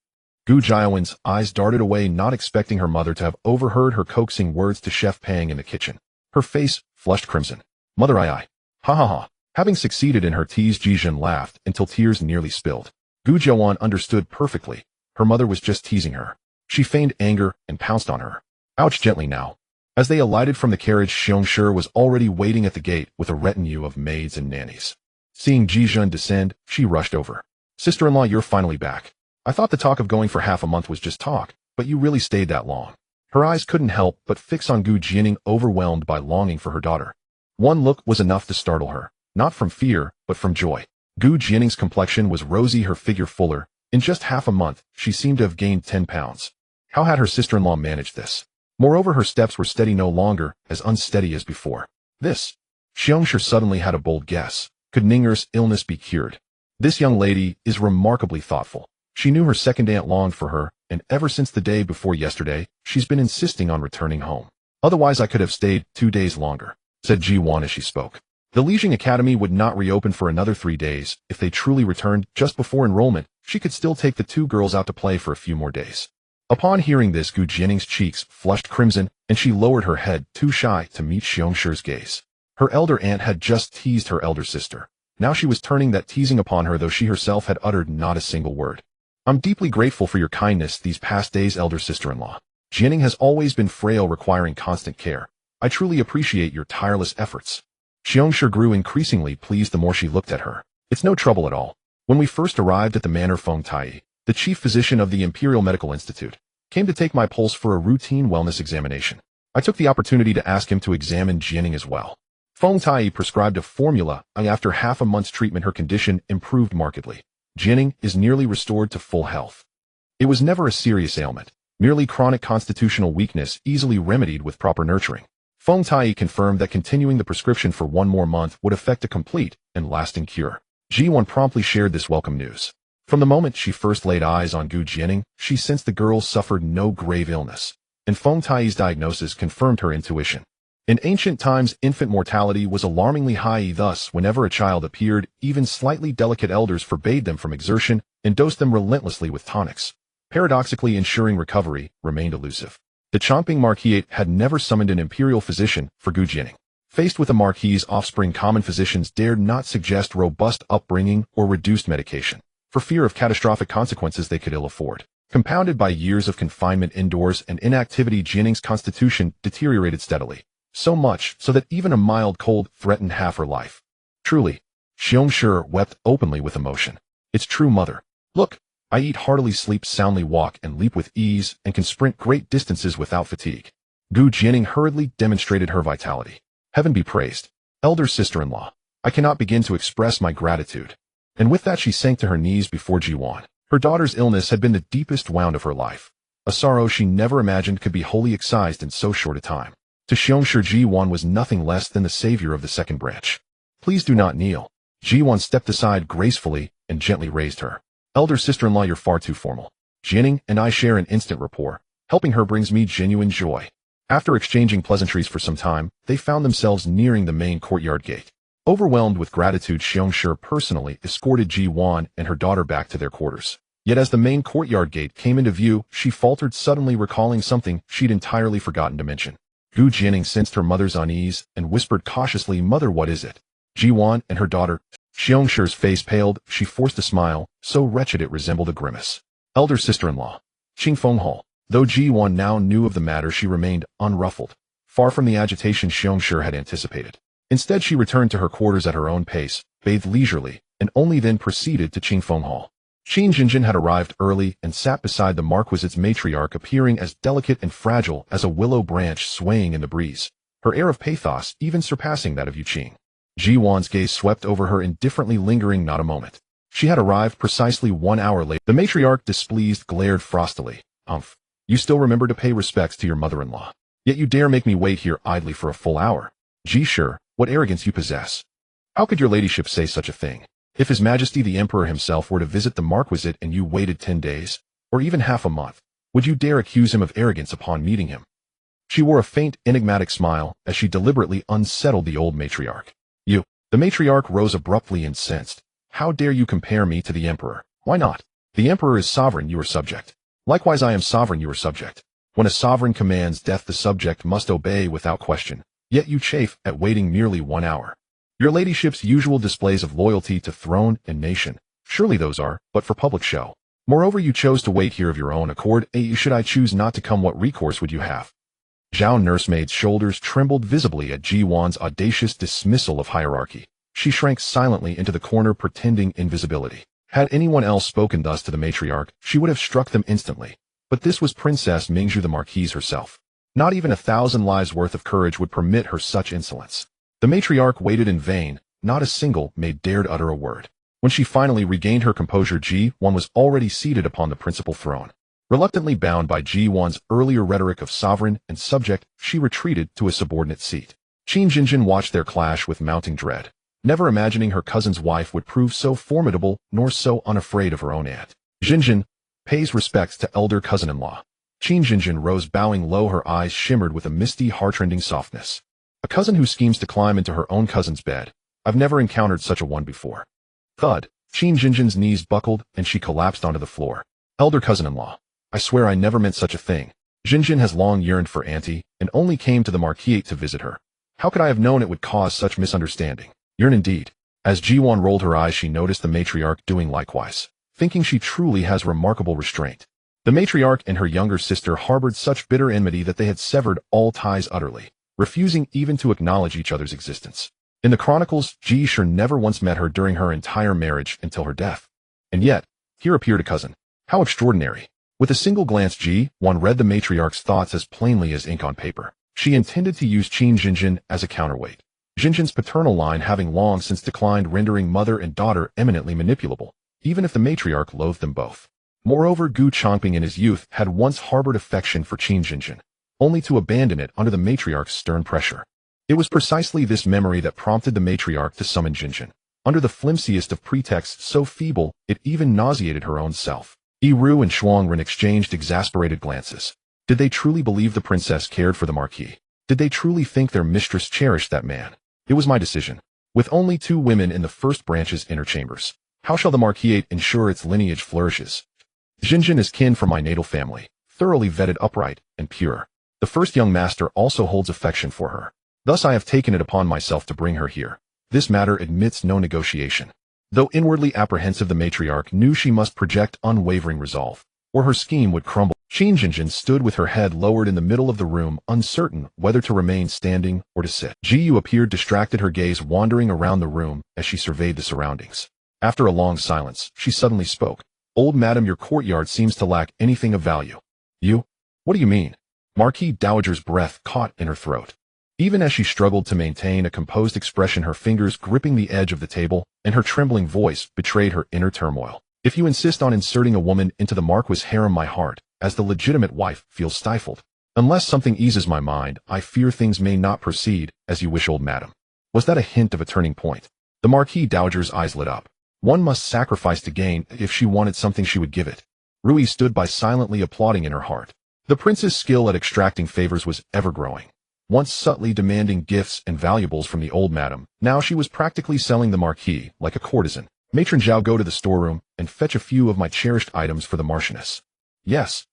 Gu Jiawan's eyes darted away, not expecting her mother to have overheard her coaxing words to Chef Pang in the kitchen. Her face flushed crimson. "Mother, I. Ha. Having succeeded in her tease, Ji Duan laughed until tears nearly spilled. Gu Jiawan understood perfectly. Her mother was just teasing her. She feigned anger and pounced on her. "Ouch, gently now." As they alighted from the carriage, Xiongshi was already waiting at the gate with a retinue of maids and nannies. Seeing Ji Duan descend, she rushed over. "Sister-in-law, you're finally back. I thought the talk of going for half a month was just talk, but you really stayed that long." Her eyes couldn't help but fix on Gu Jianing, overwhelmed by longing for her daughter. One look was enough to startle her, not from fear, but from joy. Gu Jianing's complexion was rosy, her figure fuller. In just half a month, she seemed to have gained 10 pounds. How had her sister-in-law managed this? Moreover, her steps were steady, no longer as unsteady as before. Xiongshi suddenly had a bold guess. Could Ninger's illness be cured? This young lady is remarkably thoughtful. She knew her second aunt longed for her, and ever since the day before yesterday, she's been insisting on returning home. "Otherwise I could have stayed 2 days longer," said Ji Duan as she spoke. The Yue Qing Academy would not reopen for another 3 days. If they truly returned just before enrollment, she could still take the two girls out to play for a few more days. Upon hearing this, Gu Jianing's cheeks flushed crimson, and she lowered her head, too shy to meet Xiongshi's gaze. Her elder aunt had just teased her elder sister. Now she was turning that teasing upon her, though she herself had uttered not a single word. "I'm deeply grateful for your kindness these past days, elder sister-in-law. Jianing has always been frail, requiring constant care. I truly appreciate your tireless efforts." Xiongshi grew increasingly pleased the more she looked at her. "It's no trouble at all. When we first arrived at the manor, Feng Tai, the chief physician of the Imperial Medical Institute, came to take my pulse for a routine wellness examination. I took the opportunity to ask him to examine Jianing as well. Feng Tai prescribed a formula, and after half a month's treatment her condition improved markedly. Jianing is nearly restored to full health. It was never a serious ailment, merely chronic constitutional weakness easily remedied with proper nurturing. Feng Tai confirmed that continuing the prescription for 1 more month would effect a complete and lasting cure. Ji Duan promptly shared this welcome news. From the moment she first laid eyes on Gu Jianing, she sensed the girl suffered no grave illness. and Feng Tai's diagnosis confirmed her intuition. In ancient times, infant mortality was alarmingly high, thus, whenever a child appeared, even slightly delicate elders forbade them from exertion and dosed them relentlessly with tonics. Paradoxically, ensuring recovery remained elusive. The Changping Marquis had never summoned an imperial physician for Gu Jining. Faced with the Marquis' offspring, common physicians dared not suggest robust upbringing or reduced medication, for fear of catastrophic consequences they could ill afford. Compounded by years of confinement indoors and inactivity, Jining's constitution deteriorated steadily. So much so that even a mild cold threatened half her life. Truly, Xiongshi wept openly with emotion. It's true, mother. Look, I eat heartily, sleep soundly, walk and leap with ease, and can sprint great distances without fatigue. Gu Jining hurriedly demonstrated her vitality. Heaven be praised. Elder sister-in-law, I cannot begin to express my gratitude. And with that she sank to her knees before Ji Duan. Her daughter's illness had been the deepest wound of her life. A sorrow she never imagined could be wholly excised in so short a time. To Xiongshi, Ji Duan was nothing less than the savior of the second branch. Please do not kneel. Ji Duan stepped aside gracefully and gently raised her. Elder sister-in-law, you're far too formal. Jining and I share an instant rapport. Helping her brings me genuine joy. After exchanging pleasantries for some time, they found themselves nearing the main courtyard gate. Overwhelmed with gratitude, Xiongshi personally escorted Ji Duan and her daughter back to their quarters. Yet as the main courtyard gate came into view, she faltered, suddenly recalling something she'd entirely forgotten to mention. Gu Jining sensed her mother's unease and whispered cautiously, Mother, what is it? Ji Duan and her daughter. Xiongxi's face paled. She forced a smile, so wretched it resembled a grimace. Elder sister-in-law. Qing Fenghao. Though Ji Duan now knew of the matter, she remained unruffled, far from the agitation Xiongshi had anticipated. Instead, she returned to her quarters at her own pace, bathed leisurely, and only then proceeded to Qing Fenghao. Qin Jinjin had arrived early and sat beside the Marquis's matriarch, appearing as delicate and fragile as a willow branch swaying in the breeze, her air of pathos even surpassing that of Yue Qing. Ji Duan's gaze swept over her indifferently, lingering not a moment. She had arrived precisely 1 hour late. The matriarch, displeased, glared frostily. Umph. You still remember to pay respects to your mother-in-law. Yet you dare make me wait here idly for a full hour. Ji Shi, what arrogance you possess. How could your ladyship say such a thing? If His Majesty the Emperor himself were to visit the Marquisate and you waited 10 days, or even half a month, would you dare accuse him of arrogance upon meeting him? She wore a faint, enigmatic smile as she deliberately unsettled the old matriarch. You. The matriarch rose abruptly, incensed. How dare you compare me to the Emperor? Why not? The Emperor is sovereign, you are subject. Likewise, I am sovereign, you are subject. When a sovereign commands death, the subject must obey without question. Yet you chafe at waiting merely 1 hour. Your ladyship's usual displays of loyalty to throne and nation, surely those are but for public show. Moreover, you chose to wait here of your own accord. Should I choose not to come, what recourse would you have? Zhao Nursemaid's shoulders trembled visibly at Ji Duan's audacious dismissal of hierarchy. She shrank silently into the corner, pretending invisibility. Had anyone else spoken thus to the matriarch, she would have struck them instantly. But this was Princess Mingzhu, the Marquise herself. Not even 1,000 lives' worth of courage would permit her such insolence. The matriarch waited in vain. Not a single maid dared utter a word. When she finally regained her composure, Ji Duan was already seated upon the principal throne. Reluctantly bound by Ji Duan's earlier rhetoric of sovereign and subject, she retreated to a subordinate seat. Qin Jinjin watched their clash with mounting dread, never imagining her cousin's wife would prove so formidable nor so unafraid of her own aunt. Jinjin pays respects to elder cousin-in-law. Qin Jinjin rose, bowing low, her eyes shimmered with a misty, heart-rending softness. A cousin who schemes to climb into her own cousin's bed. I've never encountered such a one before. Thud. Qin Jinjin's knees buckled and she collapsed onto the floor. Elder cousin-in-law. I swear I never meant such a thing. Jinjin has long yearned for auntie and only came to the Marquis to visit her. How could I have known it would cause such misunderstanding? Yearn indeed. As Ji Duan rolled her eyes, she noticed the matriarch doing likewise, thinking she truly has remarkable restraint. The matriarch and her younger sister harbored such bitter enmity that they had severed all ties utterly, refusing even to acknowledge each other's existence. In the chronicles, Ji Shi never once met her during her entire marriage until her death. And yet, here appeared a cousin. How extraordinary. With a single glance, Ji Duan read the matriarch's thoughts as plainly as ink on paper. She intended to use Qin Jinjin as a counterweight. Jinjin's paternal line having long since declined, rendering mother and daughter eminently manipulable, even if the matriarch loathed them both. Moreover, Gu Changping in his youth had once harbored affection for Qin Jinjin, only to abandon it under the matriarch's stern pressure. It was precisely this memory that prompted the matriarch to summon Jinjin, under the flimsiest of pretexts so feeble it even nauseated her own self. Yi Ru and Shuang Ren exchanged exasperated glances. Did they truly believe the princess cared for the Marquis? Did they truly think their mistress cherished that man? It was my decision. With only 2 women in the first branch's inner chambers, how shall the Marquisate ensure its lineage flourishes? Jinjin is kin from my natal family, thoroughly vetted, upright, and pure. The first young master also holds affection for her. Thus I have taken it upon myself to bring her here. This matter admits no negotiation. Though inwardly apprehensive, the matriarch knew she must project unwavering resolve, or her scheme would crumble. Jinjin stood with her head lowered in the middle of the room, uncertain whether to remain standing or to sit. Ji appeared distracted, her gaze wandering around the room as she surveyed the surroundings. After a long silence, she suddenly spoke. Old madam, your courtyard seems to lack anything of value. You? What do you mean? Marquis Dowager's breath caught in her throat. Even as she struggled to maintain a composed expression, her fingers gripping the edge of the table, and her trembling voice betrayed her inner turmoil. If you insist on inserting a woman into the Marquis' harem, my heart, as the legitimate wife, feels stifled. Unless something eases my mind, I fear things may not proceed as you wish, old madam. Was that a hint of a turning point? The Marquis Dowager's eyes lit up. One must sacrifice to gain. If she wanted something, she would give it. Rui stood by, silently applauding in her heart. The prince's skill at extracting favors was ever growing. Once subtly demanding gifts and valuables from the old madam, now she was practically selling the Marquis like a courtesan. Matron Zhao, go to the storeroom and fetch a few of my cherished items for the Marchioness. Yes.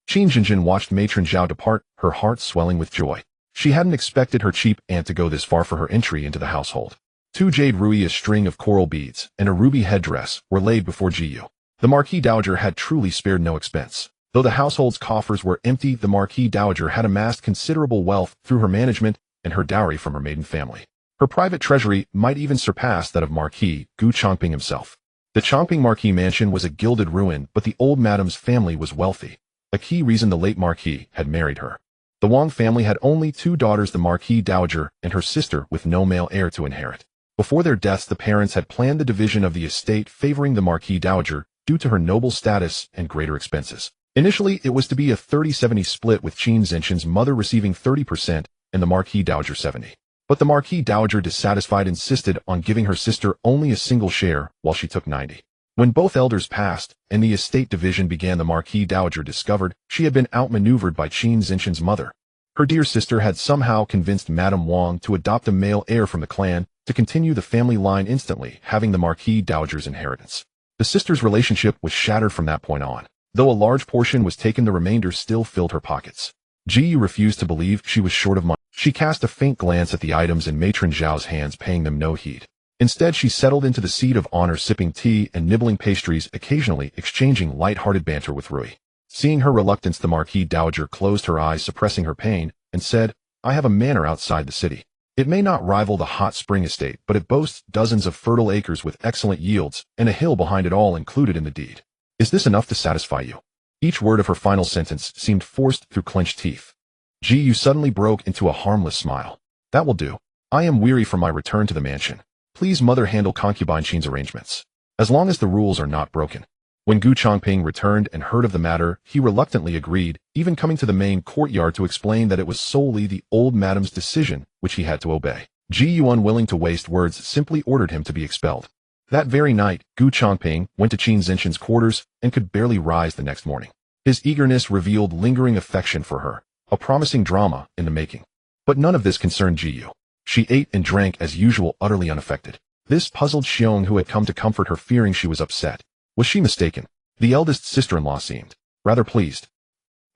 Jinjin watched Matron Zhao depart, her heart swelling with joy. She hadn't expected her cheap aunt to go this far for her entry into the household. 2 jade rui, a string of coral beads, and a ruby headdress were laid before Ji. The Marquis Dowager had truly spared no expense. Though the household's coffers were empty, the Marquis Dowager had amassed considerable wealth through her management and her dowry from her maiden family. Her private treasury might even surpass that of Marquis Gu Changping himself. The Changping Marquis mansion was a gilded ruin, but the old madam's family was wealthy, a key reason the late Marquis had married her. The Wang family had only 2 daughters, the Marquis Dowager and her sister, with no male heir to inherit. Before their deaths, the parents had planned the division of the estate, favoring the Marquis Dowager due to her noble status and greater expenses. Initially, it was to be a 30-70 split, with Qin Zenshin's mother receiving 30% and the Marquis Dowager 70%. But the Marquis Dowager, dissatisfied, insisted on giving her sister only a single share, while she took 90%. When both elders passed and the estate division began, the Marquis Dowager discovered she had been outmaneuvered by Qin Zenshin's mother. Her dear sister had somehow convinced Madame Wang to adopt a male heir from the clan to continue the family line, instantly having the Marquis Dowager's inheritance. The sisters' relationship was shattered from that point on. Though a large portion was taken, the remainder still filled her pockets. Ji refused to believe she was short of money. She cast a faint glance at the items in Matron Zhao's hands, paying them no heed. Instead, she settled into the seat of honor, sipping tea and nibbling pastries, occasionally exchanging light-hearted banter with Rui. Seeing her reluctance, the Marquis Dowager closed her eyes, suppressing her pain, and said, I have a manor outside the city. It may not rival the hot spring estate, but it boasts dozens of fertile acres with excellent yields, and a hill behind it, all included in the deed. Is this enough to satisfy you? Each word of her final sentence seemed forced through clenched teeth. Ji suddenly broke into a harmless smile. That will do. I am weary from my return to the mansion. Please, mother, handle concubine Qin's arrangements. As long as the rules are not broken. When Gu Changping returned and heard of the matter, he reluctantly agreed, even coming to the main courtyard to explain that it was solely the old madam's decision which he had to obey. Ji, unwilling to waste words, simply ordered him to be expelled. That very night, Gu Changping went to Qin Zenshin's quarters and could barely rise the next morning. His eagerness revealed lingering affection for her, a promising drama in the making. But none of this concerned Ji. She ate and drank as usual, utterly unaffected. This puzzled Xiong, who had come to comfort her, fearing she was upset. Was she mistaken? The eldest sister-in-law seemed rather pleased.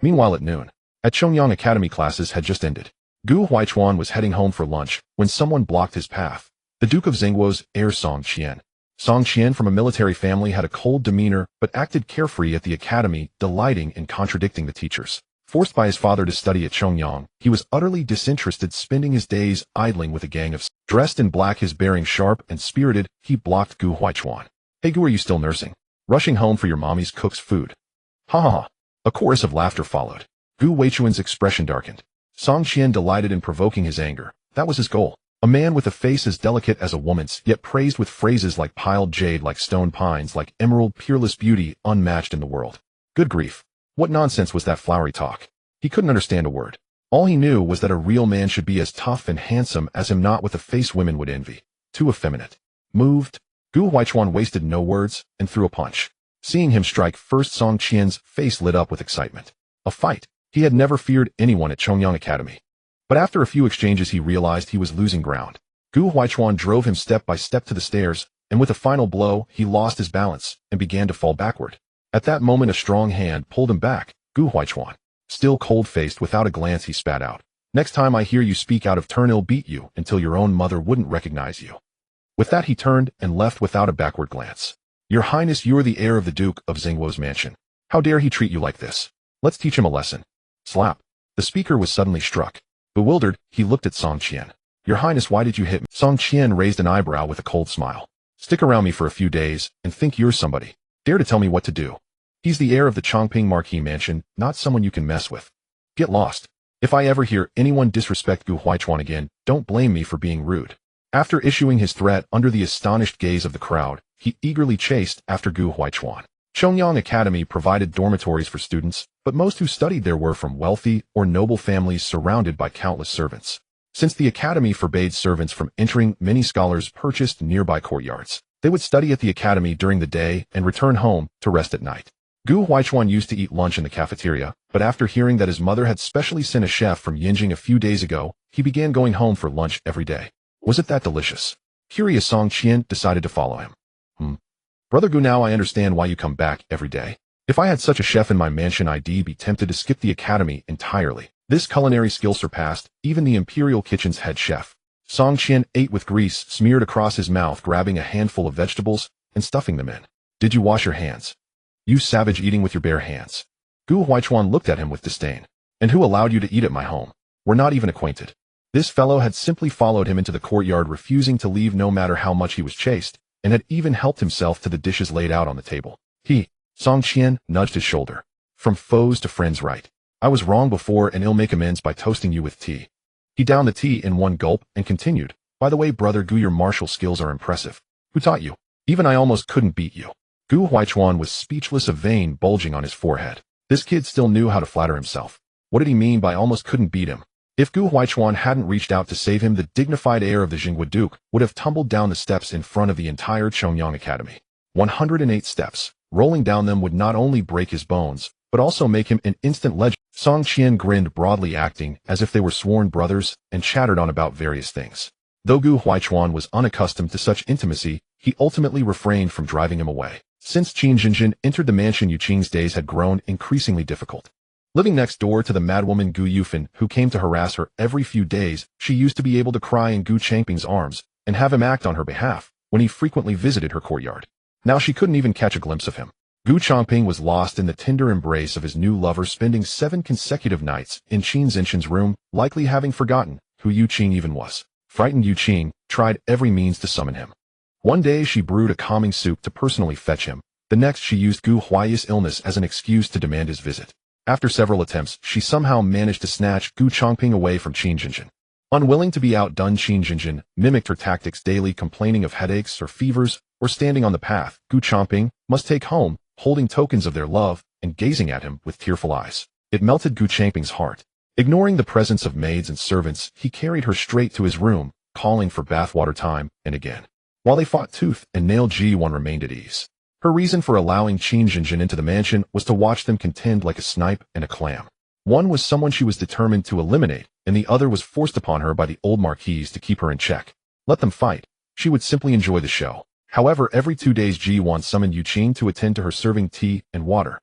Meanwhile, at noon, at Chongyang Academy, classes had just ended. Gu Huichuan was heading home for lunch when someone blocked his path. The Duke of Zhengguo's heir, Song Qian. Song Qian, from a military family, had a cold demeanor but acted carefree at the academy, delighting in contradicting the teachers. Forced by his father to study at Chongyang, he was utterly disinterested, spending his days idling with a gang of dressed in black, his bearing sharp and spirited. He blocked Gu Huichuan. Hey Gu, are you still nursing? Rushing home for your mommy's cook's food? Ha ha ha. A chorus of laughter followed. Gu Huichuan's expression darkened. Song Qian delighted in provoking his anger. That was his goal. A man with a face as delicate as a woman's, yet praised with phrases like piled jade, like stone pines, like emerald, peerless beauty, unmatched in the world. Good grief. What nonsense was that flowery talk? He couldn't understand a word. All he knew was that a real man should be as tough and handsome as him, not with a face women would envy. Too effeminate. Moved. Gu Huichuan wasted no words and threw a punch. Seeing him strike first, Song Qian's face lit up with excitement. A fight. He had never feared anyone at Chongyang Academy. But after a few exchanges he realized he was losing ground. Gu Huaichuan drove him step by step to the stairs, and with a final blow, he lost his balance and began to fall backward. At that moment a strong hand pulled him back. Gu Huaichuan, still cold-faced without a glance, he spat out. Next time I hear you speak out of turn, I'll beat you until your own mother wouldn't recognize you. With that he turned and left without a backward glance. Your Highness, you're the heir of the Duke of Xingwo's mansion. How dare he treat you like this? Let's teach him a lesson. Slap. The speaker was suddenly struck. Bewildered, he looked at Song Qian. Your Highness, why did you hit me? Song Qian raised an eyebrow with a cold smile. Stick around me for a few days and think you're somebody. Dare to tell me what to do. He's the heir of the Changping Marquis mansion, not someone you can mess with. Get lost. If I ever hear anyone disrespect Gu Huaichuan again, don't blame me for being rude. After issuing his threat under the astonished gaze of the crowd, he eagerly chased after Gu Huaichuan. Chongyang Academy provided dormitories for students, but most who studied there were from wealthy or noble families surrounded by countless servants. Since the academy forbade servants from entering, many scholars purchased nearby courtyards. They would study at the academy during the day and return home to rest at night. Gu Huaichuan used to eat lunch in the cafeteria, but after hearing that his mother had specially sent a chef from Yinjing a few days ago, he began going home for lunch every day. Was it that delicious? Curious, Song Qian decided to follow him. Brother Gu, now I understand why you come back every day. If I had such a chef in my mansion, I'd be tempted to skip the academy entirely. This culinary skill surpassed even the Imperial Kitchen's head chef. Song Qian ate with grease smeared across his mouth, grabbing a handful of vegetables and stuffing them in. Did you wash your hands? You savage, eating with your bare hands. Gu Huaichuan looked at him with disdain. And who allowed you to eat at my home? We're not even acquainted. This fellow had simply followed him into the courtyard, refusing to leave no matter how much he was chased, and had even helped himself to the dishes laid out on the table. Song Qian nudged his shoulder. From foes to friends, right? I was wrong before, and I'll make amends by toasting you with tea. He downed the tea in one gulp and continued. By the way, Brother Gu, your martial skills are impressive. Who taught you? Even I almost couldn't beat you. Gu Huaichuan was speechless, a vein bulging on his forehead. This kid still knew how to flatter himself. What did he mean by almost couldn't beat him? If Gu Huaichuan hadn't reached out to save him, the dignified heir of the Xingwu Duke would have tumbled down the steps in front of the entire Chongyang Academy. 108 steps. Rolling down them would not only break his bones, but also make him an instant legend. Song Qian grinned broadly, acting as if they were sworn brothers, and chattered on about various things. Though Gu Huaichuan was unaccustomed to such intimacy, he ultimately refrained from driving him away. Since Qin Jinjin entered the mansion, Yue Qing's days had grown increasingly difficult. Living next door to the madwoman Gu Yufan, who came to harass her every few days, she used to be able to cry in Gu Changping's arms and have him act on her behalf when he frequently visited her courtyard. Now she couldn't even catch a glimpse of him. Gu Changping was lost in the tender embrace of his new lover, spending 7 consecutive nights in Qin Jinjin's room, likely having forgotten who Yue Qing even was. Frightened, Yue Qing tried every means to summon him. One day she brewed a calming soup to personally fetch him. The next she used Gu Huai's illness as an excuse to demand his visit. After several attempts, she somehow managed to snatch Gu Changping away from Qin Jinjin. Unwilling to be outdone, Qin Jinjin mimicked her tactics daily, complaining of headaches or fevers or standing on the path Gu Changping must take home, holding tokens of their love and gazing at him with tearful eyes. It melted Gu Changping's heart. Ignoring the presence of maids and servants, he carried her straight to his room, calling for bathwater time and again. While they fought tooth and nail, Ji Duan remained at ease. Her reason for allowing Qin Jinjin into the mansion was to watch them contend like a snipe and a clam. One was someone she was determined to eliminate, and the other was forced upon her by the old Marquis to keep her in check. Let them fight. She would simply enjoy the show. However, every 2 days Ji Duan summoned Yue Qing to attend to her, serving tea and water.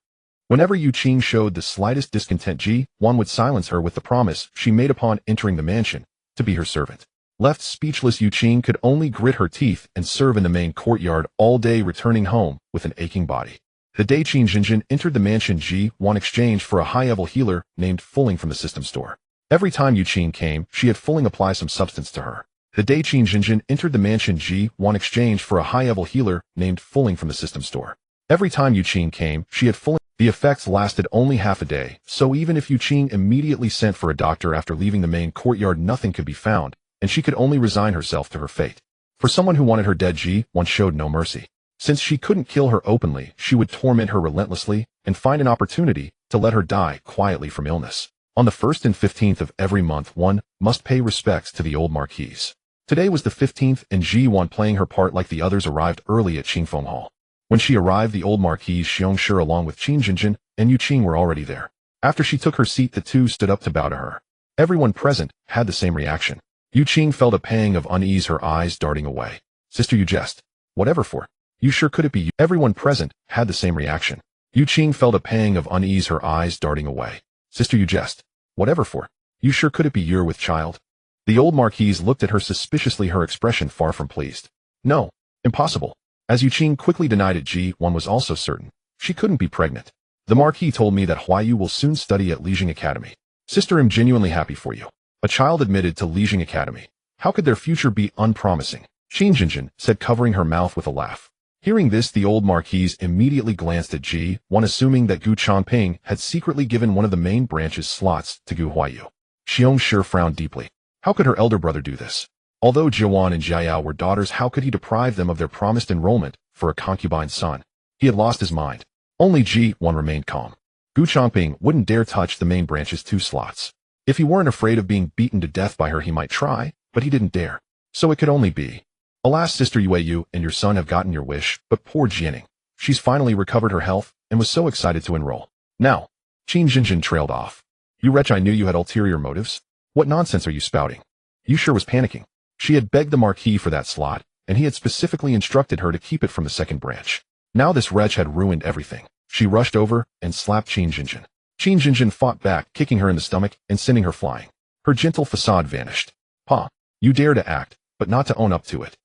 Whenever Yue Qing showed the slightest discontent, Ji Duan would silence her with the promise she made upon entering the mansion to be her servant. Left speechless, Yue Qing could only grit her teeth and serve in the main courtyard all day, returning home with an aching body. The day Qin Jinjin entered the mansion, Ji Duan exchanged for a high-level healer named Fulling from the system store. Every time Yue Qing came, she had Fulling apply some substance to her. The day Qin Jinjin entered the mansion, Ji Duan exchanged for a high-level healer named Fulling from the system store. Every time Yue Qing came, she had Fulling. The effects lasted only half a day, so even if Yue Qing immediately sent for a doctor after leaving the main courtyard, nothing could be found, and she could only resign herself to her fate. For someone who wanted her dead, Ji Duan showed no mercy. Since she couldn't kill her openly, she would torment her relentlessly and find an opportunity to let her die quietly from illness. On the 1st and 15th of every month, one must pay respects to the old Marquis. Today was the 15th, and Ji Duan, playing her part like the others, arrived early at Qingfeng Hall. When she arrived, the old Marquis Xiongshi along with Qin Jinjin and Yue Qing were already there. After she took her seat, the two stood up to bow to her. Everyone present had the same reaction. Yue Qing felt a pang of unease, her eyes darting away. Sister, you jest. Whatever for? You sure could it be you? Everyone present had the same reaction. Yue Qing felt a pang of unease, her eyes darting away. Sister, you jest. Whatever for? You sure could it be you're with child? The old marquise looked at her suspiciously, her expression far from pleased. No. Impossible. As Yue Qing quickly denied it, Ji Duan was also certain. She couldn't be pregnant. The Marquis told me that Huayu will soon study at Yue Qing Academy. Sister, I'm genuinely happy for you. A child admitted to Yue Qing Academy. How could their future be unpromising? Qing Jinjin said, covering her mouth with a laugh. Hearing this, the old marquise immediately glanced at Ji Duan, assuming that Gu Changping had secretly given one of the main branch's slots to Gu Huayu. Xiong Shi frowned deeply. How could her elder brother do this? Although Ji Duan and Jiao were daughters, how could he deprive them of their promised enrollment for a concubine son? He had lost his mind. Only Ji Duan remained calm. Gu Changping wouldn't dare touch the main branch's 2 slots. If he weren't afraid of being beaten to death by her, he might try, but he didn't dare. So it could only be. Alas, Sister Yue, you and your son have gotten your wish, but poor Jianing. She's finally recovered her health and was so excited to enroll. Now, Qing Jinjin trailed off. You wretch, I knew you had ulterior motives. What nonsense are you spouting? You sure was panicking. She had begged the Marquis for that slot, and he had specifically instructed her to keep it from the second branch. Now this wretch had ruined everything. She rushed over and slapped Qing Jinjin. Qing Jinjin fought back, kicking her in the stomach and sending her flying. Her gentle facade vanished. Pa, you dare to act, but not to own up to it.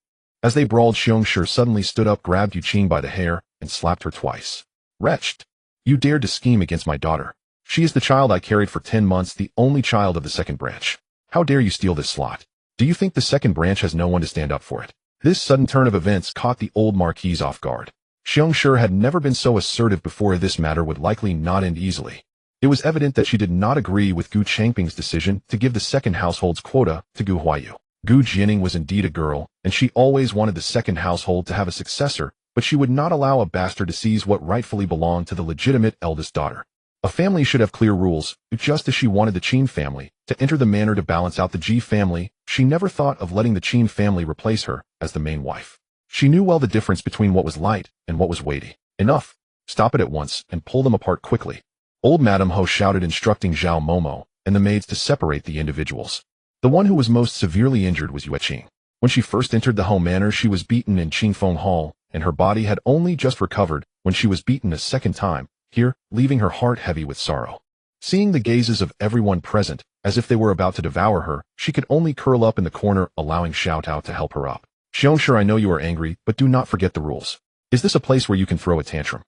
As they brawled, Xiong Shi suddenly stood up, grabbed Yue Qing by the hair, and slapped her twice. Wretched! You dared to scheme against my daughter. She is the child I carried for 10 months, the only child of the second branch. How dare you steal this slot? Do you think the second branch has no one to stand up for it? This sudden turn of events caught the old marquise off guard. Xiong Shi had never been so assertive before. This matter would likely not end easily. It was evident that she did not agree with Gu Changping's decision to give the second household's quota to Gu Huayu. Gu Jianing was indeed a girl, and she always wanted the second household to have a successor, but she would not allow a bastard to seize what rightfully belonged to the legitimate eldest daughter. A family should have clear rules, just as she wanted the Qin family to enter the manor to balance out the Ji family. She never thought of letting the Qin family replace her as the main wife. She knew well the difference between what was light and what was weighty. Enough. Stop it at once and pull them apart quickly. Old Madame Ho shouted, instructing Zhao Momo and the maids to separate the individuals. The one who was most severely injured was Yue Qing. When she first entered the home manor, she was beaten in Qingfeng Hall, and her body had only just recovered when she was beaten a second time, here, leaving her heart heavy with sorrow. Seeing the gazes of everyone present, as if they were about to devour her, she could only curl up in the corner, allowing Shout-Out to help her up. Xiong Shi, I know you are angry, but do not forget the rules. Is this a place where you can throw a tantrum?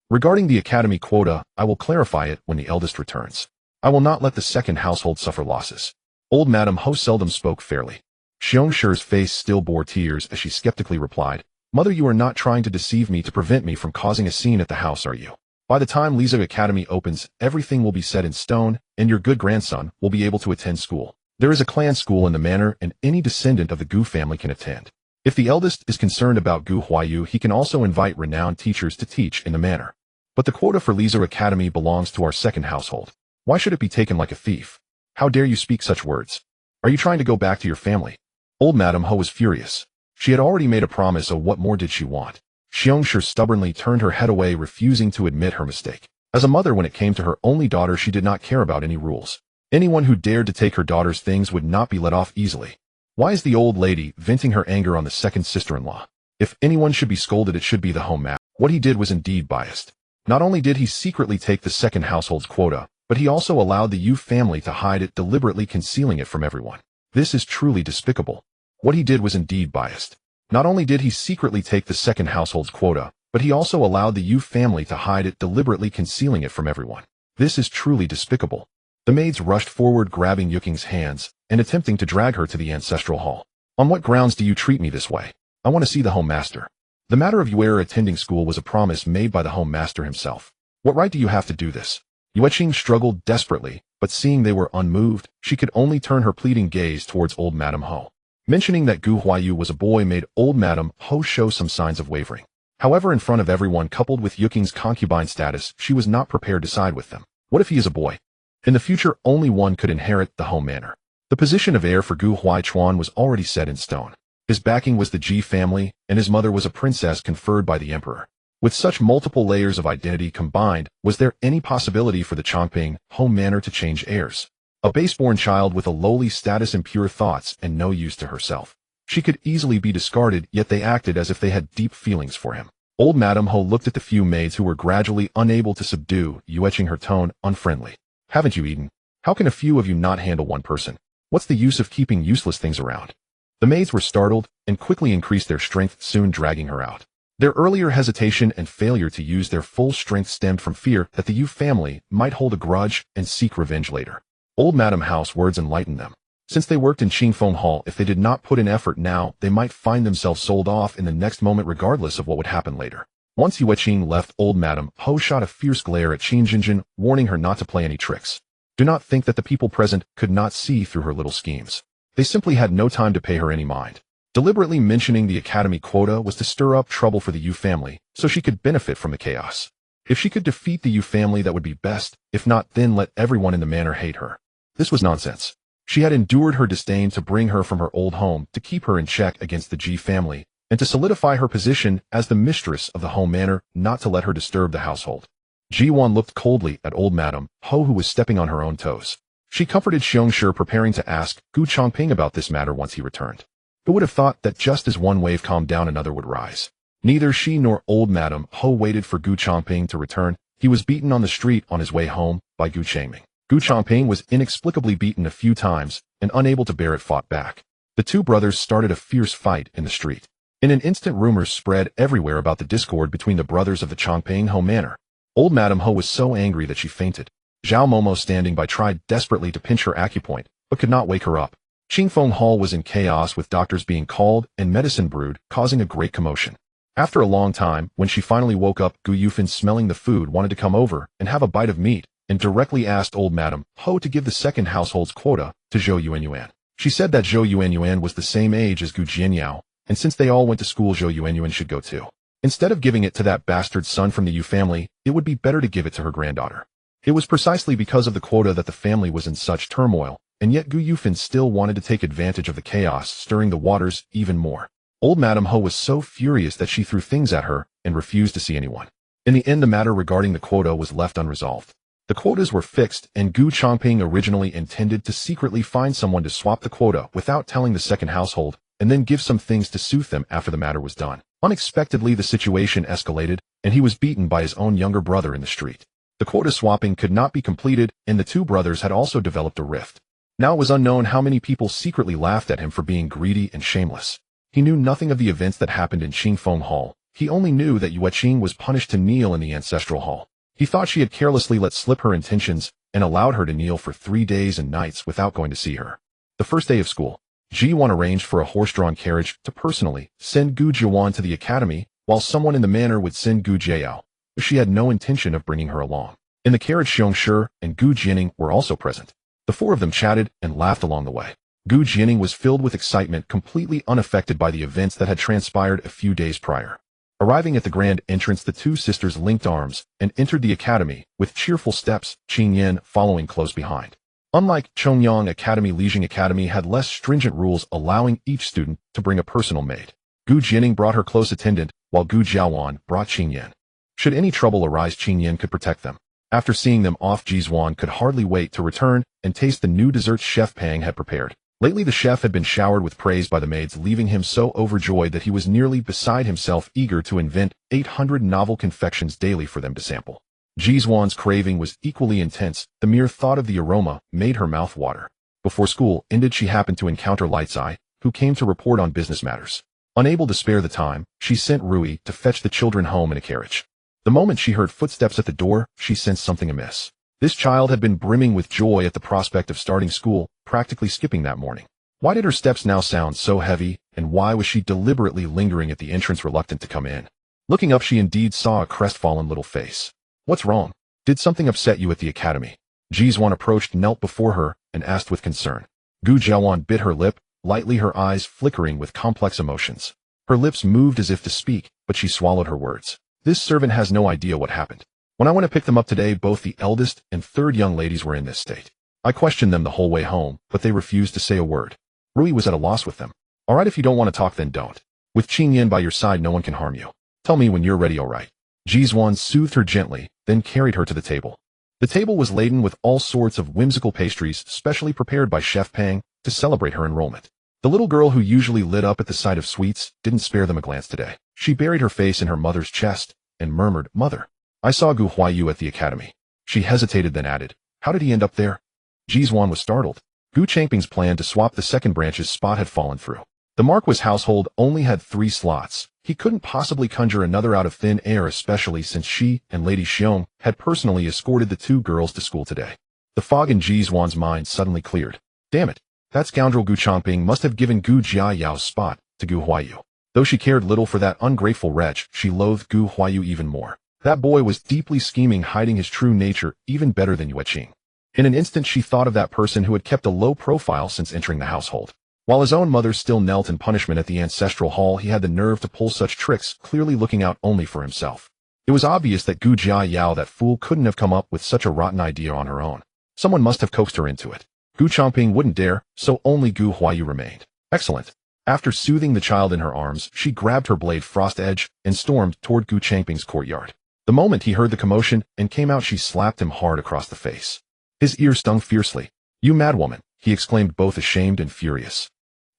Regarding the academy quota, I will clarify it when the eldest returns. I will not let the second household suffer losses. Old Madame Ho seldom spoke fairly. Xiong Shi's face still bore tears as she skeptically replied, Mother, you are not trying to deceive me to prevent me from causing a scene at the house, are you? By the time Yue Qing Academy opens, everything will be set in stone, and your good grandson will be able to attend school. There is a clan school in the manor, and any descendant of the Gu family can attend. If the eldest is concerned about Gu Huayu, he can also invite renowned teachers to teach in the manor. But the quota for Yue Qing Academy belongs to our second household. Why should it be taken like a thief? How dare you speak such words? Are you trying to go back to your family? Old Madame Ho was furious. She had already made a promise, so what more did she want? Xiong Shi stubbornly turned her head away, refusing to admit her mistake. As a mother, when it came to her only daughter, she did not care about any rules. Anyone who dared to take her daughter's things would not be let off easily. Why is the old lady venting her anger on the second sister-in-law? If anyone should be scolded, it should be the home master. What he did was indeed biased. Not only did he secretly take the second household's quota, but he also allowed the Yue family to hide it, deliberately concealing it from everyone. This is truly despicable. What he did was indeed biased. Not only did he secretly take the second household's quota, but he also allowed the Yue family to hide it, deliberately concealing it from everyone. This is truly despicable. The maids rushed forward, grabbing Yue Qing's hands and attempting to drag her to the ancestral hall. On what grounds do you treat me this way? I want to see the home master. The matter of Yue attending school was a promise made by the home master himself. What right do you have to do this? Yue Qing struggled desperately, but seeing they were unmoved, she could only turn her pleading gaze towards old Madame Ho. Mentioning that Gu Huayu was a boy made old Madame Ho show some signs of wavering. However, in front of everyone, coupled with Yue Qing's concubine status, she was not prepared to side with them. What if he is a boy? In the future, only one could inherit the home manor. The position of heir for Gu Huaichuan was already set in stone. His backing was the Ji family, and his mother was a princess conferred by the emperor. With such multiple layers of identity combined, was there any possibility for the Changping home manor to change heirs? A base-born child with a lowly status and pure thoughts and no use to herself. She could easily be discarded, yet they acted as if they had deep feelings for him. Old Madame Ho looked at the few maids who were gradually unable to subdue, Yue Qing her tone unfriendly. Haven't you eaten? How can a few of you not handle one person? What's the use of keeping useless things around? The maids were startled and quickly increased their strength, soon dragging her out. Their earlier hesitation and failure to use their full strength stemmed from fear that the Yue family might hold a grudge and seek revenge later. Old Madame Ho's words enlightened them. Since they worked in Qingfeng Hall, if they did not put in effort now, they might find themselves sold off in the next moment regardless of what would happen later. Once Yue Qing left, Old Madame Ho shot a fierce glare at Qing Jinjin, warning her not to play any tricks. Do not think that the people present could not see through her little schemes. They simply had no time to pay her any mind. Deliberately mentioning the academy quota was to stir up trouble for the Yue family, so she could benefit from the chaos. If she could defeat the Yue family, that would be best. If not, then let everyone in the manor hate her. This was nonsense. She had endured her disdain to bring her from her old home, to keep her in check against the Ji family, and to solidify her position as the mistress of the home manor, not to let her disturb the household. Ji Duan looked coldly at Old Madame Ho, who was stepping on her own toes. She comforted Xiongshi, preparing to ask Gu Changping about this matter once he returned. Who would have thought that just as one wave calmed down, another would rise? Neither she nor Old Madame Ho waited for Gu Changping to return. He was beaten on the street on his way home by Gu Changping. Gu Changping was inexplicably beaten a few times and, unable to bear it, fought back. The two brothers started a fierce fight in the street. In an instant, rumors spread everywhere about the discord between the brothers of the Changping home manor. Old Madame Ho was so angry that she fainted. Zhao Momo, standing by, tried desperately to pinch her acupoint, but could not wake her up. Qingfeng Hall was in chaos, with doctors being called and medicine brewed, causing a great commotion. After a long time, when she finally woke up, Gu Yufan, smelling the food, wanted to come over and have a bite of meat, and directly asked Old Madame Ho to give the second household's quota to Zhou Yuanyuan. She said that Zhou Yuanyuan was the same age as Gu Jianyao, and since they all went to school, Zhou Yuanyuan should go too. Instead of giving it to that bastard son from the Yue family, it would be better to give it to her granddaughter. It was precisely because of the quota that the family was in such turmoil, and yet Gu Yufan still wanted to take advantage of the chaos, stirring the waters even more. Old Madame Ho was so furious that she threw things at her and refused to see anyone. In the end, the matter regarding the quota was left unresolved. The quotas were fixed, and Gu Changping originally intended to secretly find someone to swap the quota without telling the second household, and then give some things to soothe them after the matter was done. Unexpectedly, the situation escalated, and he was beaten by his own younger brother in the street. The quota swapping could not be completed, and the two brothers had also developed a rift. Now it was unknown how many people secretly laughed at him for being greedy and shameless. He knew nothing of the events that happened in Qingfeng Hall. He only knew that Yue Qing was punished to kneel in the ancestral hall. He thought she had carelessly let slip her intentions and allowed her to kneel for 3 days and nights without going to see her. The first day of school, Ji Duan arranged for a horse-drawn carriage to personally send Gu Jiwan to the academy, while someone in the manor would send Gu Jiao, but she had no intention of bringing her along. In the carriage, Xiongshi and Gu Jianing were also present. The four of them chatted and laughed along the way. Gu Jianing was filled with excitement, completely unaffected by the events that had transpired a few days prior. Arriving at the grand entrance, the two sisters linked arms and entered the academy with cheerful steps, Qing Yan following close behind. Unlike Chongyang Academy, Lijing Academy had less stringent rules, allowing each student to bring a personal maid. Gu Jianing brought her close attendant, while Gu Jiawan brought Qing Yan. Should any trouble arise, Qing Yan could protect them. After seeing them off, Ji Duan could hardly wait to return and taste the new desserts Chef Pang had prepared. Lately, the chef had been showered with praise by the maids, leaving him so overjoyed that he was nearly beside himself, eager to invent 800 novel confections daily for them to sample. Ji Duan's craving was equally intense. The mere thought of the aroma made her mouth water. Before school ended, she happened to encounter Light's Eye, who came to report on business matters. Unable to spare the time, she sent Rui to fetch the children home in a carriage. The moment she heard footsteps at the door, she sensed something amiss. This child had been brimming with joy at the prospect of starting school, practically skipping that morning. Why did her steps now sound so heavy, and why was she deliberately lingering at the entrance, reluctant to come in? Looking up, she indeed saw a crestfallen little face. What's wrong? Did something upset you at the academy? Ji Duan approached, knelt before her, and asked with concern. Gu Jiawan bit her lip, lightly, her eyes flickering with complex emotions. Her lips moved as if to speak, but she swallowed her words. This servant has no idea what happened. When I went to pick them up today, both the eldest and third young ladies were in this state. I questioned them the whole way home, but they refused to say a word. Rui was at a loss with them. All right, if you don't want to talk, then don't. With Qing Yan by your side, no one can harm you. Tell me when you're ready, all right? Ji Duan soothed her gently, then carried her to the table. The table was laden with all sorts of whimsical pastries specially prepared by Chef Pang to celebrate her enrollment. The little girl who usually lit up at the sight of sweets didn't spare them a glance today. She buried her face in her mother's chest and murmured, "Mother, I saw Gu Huayu at the academy." She hesitated, then added, "How did he end up there?" Ji Duan was startled. Gu Changping's plan to swap the second branch's spot had fallen through. The Marquis household only had 3 slots. He couldn't possibly conjure another out of thin air, especially since she and Lady Xiong had personally escorted the 2 girls to school today. The fog in Ji Duan's mind suddenly cleared. Damn it, that scoundrel Gu Changping must have given Gu Jiayao's spot to Gu Huayu. Though she cared little for that ungrateful wretch, she loathed Gu Huayu even more. That boy was deeply scheming, hiding his true nature even better than Yue Qing. In an instant she thought of that person who had kept a low profile since entering the household. While his own mother still knelt in punishment at the ancestral hall, he had the nerve to pull such tricks, clearly looking out only for himself. It was obvious that Gu Jiayao, that fool, couldn't have come up with such a rotten idea on her own. Someone must have coaxed her into it. Gu Changping wouldn't dare, so only Gu Huayu remained. Excellent. After soothing the child in her arms, she grabbed her blade Frost Edge and stormed toward Gu Changping's courtyard. The moment he heard the commotion and came out, she slapped him hard across the face. His ear stung fiercely. "You madwoman," he exclaimed, both ashamed and furious.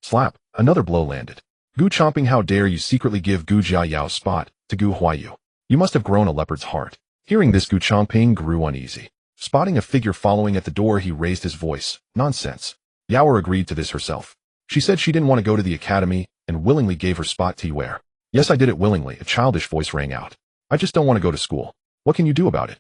Slap. Another blow landed. "Gu Changping, how dare you secretly give Gu Jiayao's spot to Gu Huayu? You must have grown a leopard's heart." Hearing this, Gu Changping grew uneasy. Spotting a figure following at the door, he raised his voice. "Nonsense." Yao agreed to this herself. She said she didn't want to go to the academy and willingly gave her spot to Yue. "Yes, I did it willingly," a childish voice rang out. "I just don't want to go to school. What can you do about it?"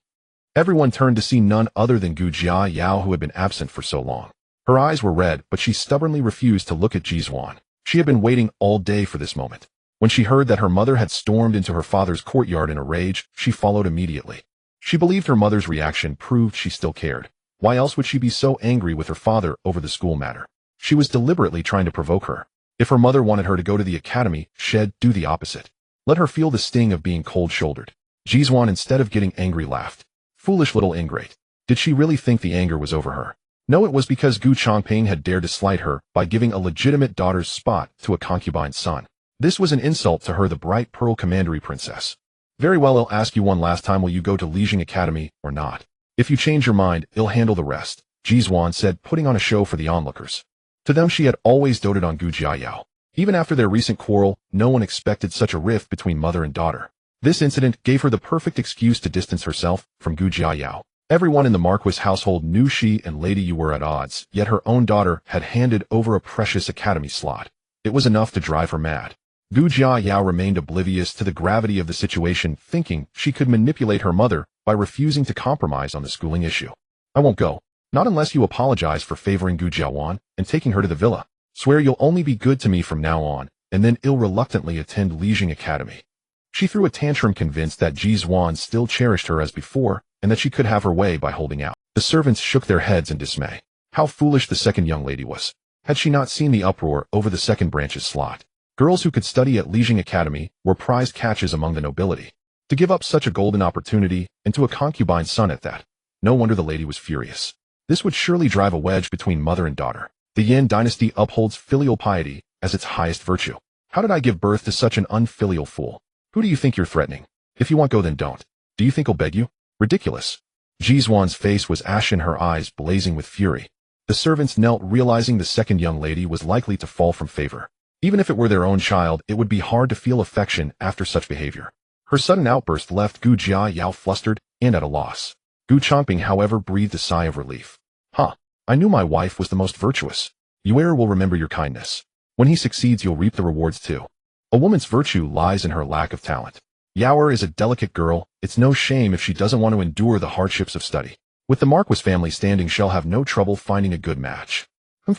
Everyone turned to see none other than Gu Jiayao, who had been absent for so long. Her eyes were red, but she stubbornly refused to look at Ji Duan. She had been waiting all day for this moment. When she heard that her mother had stormed into her father's courtyard in a rage, she followed immediately. She believed her mother's reaction proved she still cared. Why else would she be so angry with her father over the school matter? She was deliberately trying to provoke her. If her mother wanted her to go to the academy, she'd do the opposite. Let her feel the sting of being cold-shouldered. Ji Duan, instead of getting angry, laughed. Foolish little ingrate. Did she really think the anger was over her? No, it was because Gu Changping had dared to slight her by giving a legitimate daughter's spot to a concubine's son. This was an insult to her, the bright pearl commandery princess. "Very well, I'll ask you one last time, will you go to Li Jing Academy or not? If you change your mind, I'll handle the rest," Ji Duan said, putting on a show for the onlookers. To them, she had always doted on Gu Jiayao. Even after their recent quarrel, no one expected such a rift between mother and daughter. This incident gave her the perfect excuse to distance herself from Gu Jiayao. Everyone in the Marquis household knew she and Lady Yu were at odds, yet her own daughter had handed over a precious academy slot. It was enough to drive her mad. Gu Jiayao remained oblivious to the gravity of the situation, thinking she could manipulate her mother by refusing to compromise on the schooling issue. "I won't go. Not unless you apologize for favoring Gu Jiawan and taking her to the villa. Swear you'll only be good to me from now on," and then reluctantly attend Li Jing Academy. She threw a tantrum, convinced that Ji Duan still cherished her as before, and that she could have her way by holding out. The servants shook their heads in dismay. How foolish the second young lady was. Had she not seen the uproar over the second branch's slot? Girls who could study at Li Jing Academy were prized catches among the nobility. To give up such a golden opportunity, and to a concubine's son at that. No wonder the lady was furious. This would surely drive a wedge between mother and daughter. The Yin dynasty upholds filial piety as its highest virtue. How did I give birth to such an unfilial fool? Who do you think you're threatening? If you won't go, then don't. Do you think I'll beg you? Ridiculous. Ji Duan's face was ashen, her eyes blazing with fury. The servants knelt, realizing the second young lady was likely to fall from favor. Even if it were their own child, it would be hard to feel affection after such behavior. Her sudden outburst left Gu Jiayao flustered and at a loss. Gu Changping, however, breathed a sigh of relief. I knew my wife was the most virtuous. Yue will remember your kindness. When he succeeds, you'll reap the rewards too. A woman's virtue lies in her lack of talent. Yao is a delicate girl. It's no shame if she doesn't want to endure the hardships of study. With the Marquis family standing, she'll have no trouble finding a good match.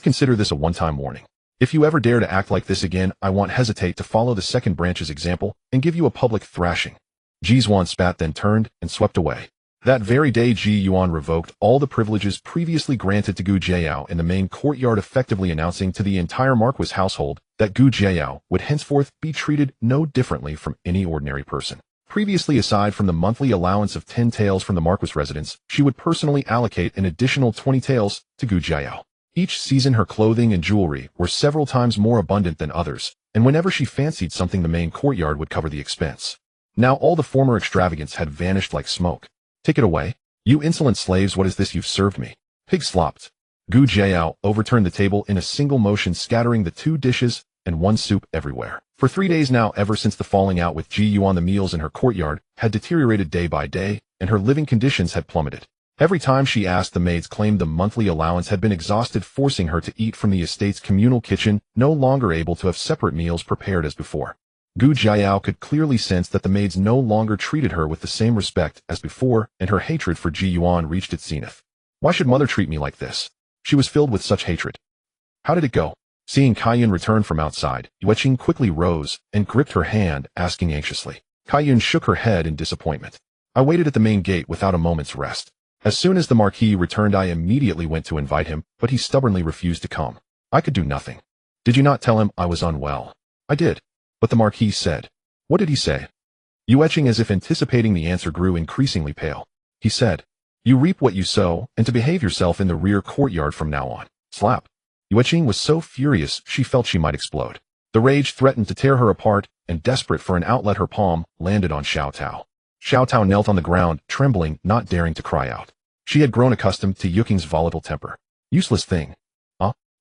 Consider this a one-time warning. If you ever dare to act like this again, I won't hesitate to follow the second branch's example and give you a public thrashing. Ji Duan spat, then turned and swept away. That very day, Ji Yuan revoked all the privileges previously granted to Gu Jiayao in the main courtyard, effectively announcing to the entire Marquis household that Gu Jiayao would henceforth be treated no differently from any ordinary person. Previously, aside from the monthly allowance of 10 taels from the Marquis residence, she would personally allocate an additional 20 taels to Gu Jiayao. Each season, her clothing and jewelry were several times more abundant than others, and whenever she fancied something, the main courtyard would cover the expense. Now all the former extravagance had vanished like smoke. Take it away. You insolent slaves, what is this you've served me? Pig slopped. Gu Jiao overturned the table in a single motion, scattering the 2 dishes and 1 soup everywhere. For 3 days now, ever since the falling out with Ji Duan, the meals in her courtyard had deteriorated day by day, and her living conditions had plummeted. Every time she asked, the maids claimed the monthly allowance had been exhausted, forcing her to eat from the estate's communal kitchen, no longer able to have separate meals prepared as before. Gu Jiao could clearly sense that the maids no longer treated her with the same respect as before, and her hatred for Ji Yuan reached its zenith. Why should mother treat me like this? She was filled with such hatred. How did it go? Seeing Kaiyun return from outside, Yue Qing quickly rose and gripped her hand, asking anxiously. Kaiyun shook her head in disappointment. I waited at the main gate without a moment's rest. As soon as the Marquis returned, I immediately went to invite him, but he stubbornly refused to come. I could do nothing. Did you not tell him I was unwell? I did. But the Marquis said. What did he say? Yue Qing, as if anticipating the answer, grew increasingly pale. He said, you reap what you sow, and to behave yourself in the rear courtyard from now on. Slap. Yue Qing was so furious she felt she might explode. The rage threatened to tear her apart, and desperate for an outlet, her palm landed on Xiao Tao. Xiao Tao knelt on the ground, trembling, not daring to cry out. She had grown accustomed to Yue Qing's volatile temper. Useless thing.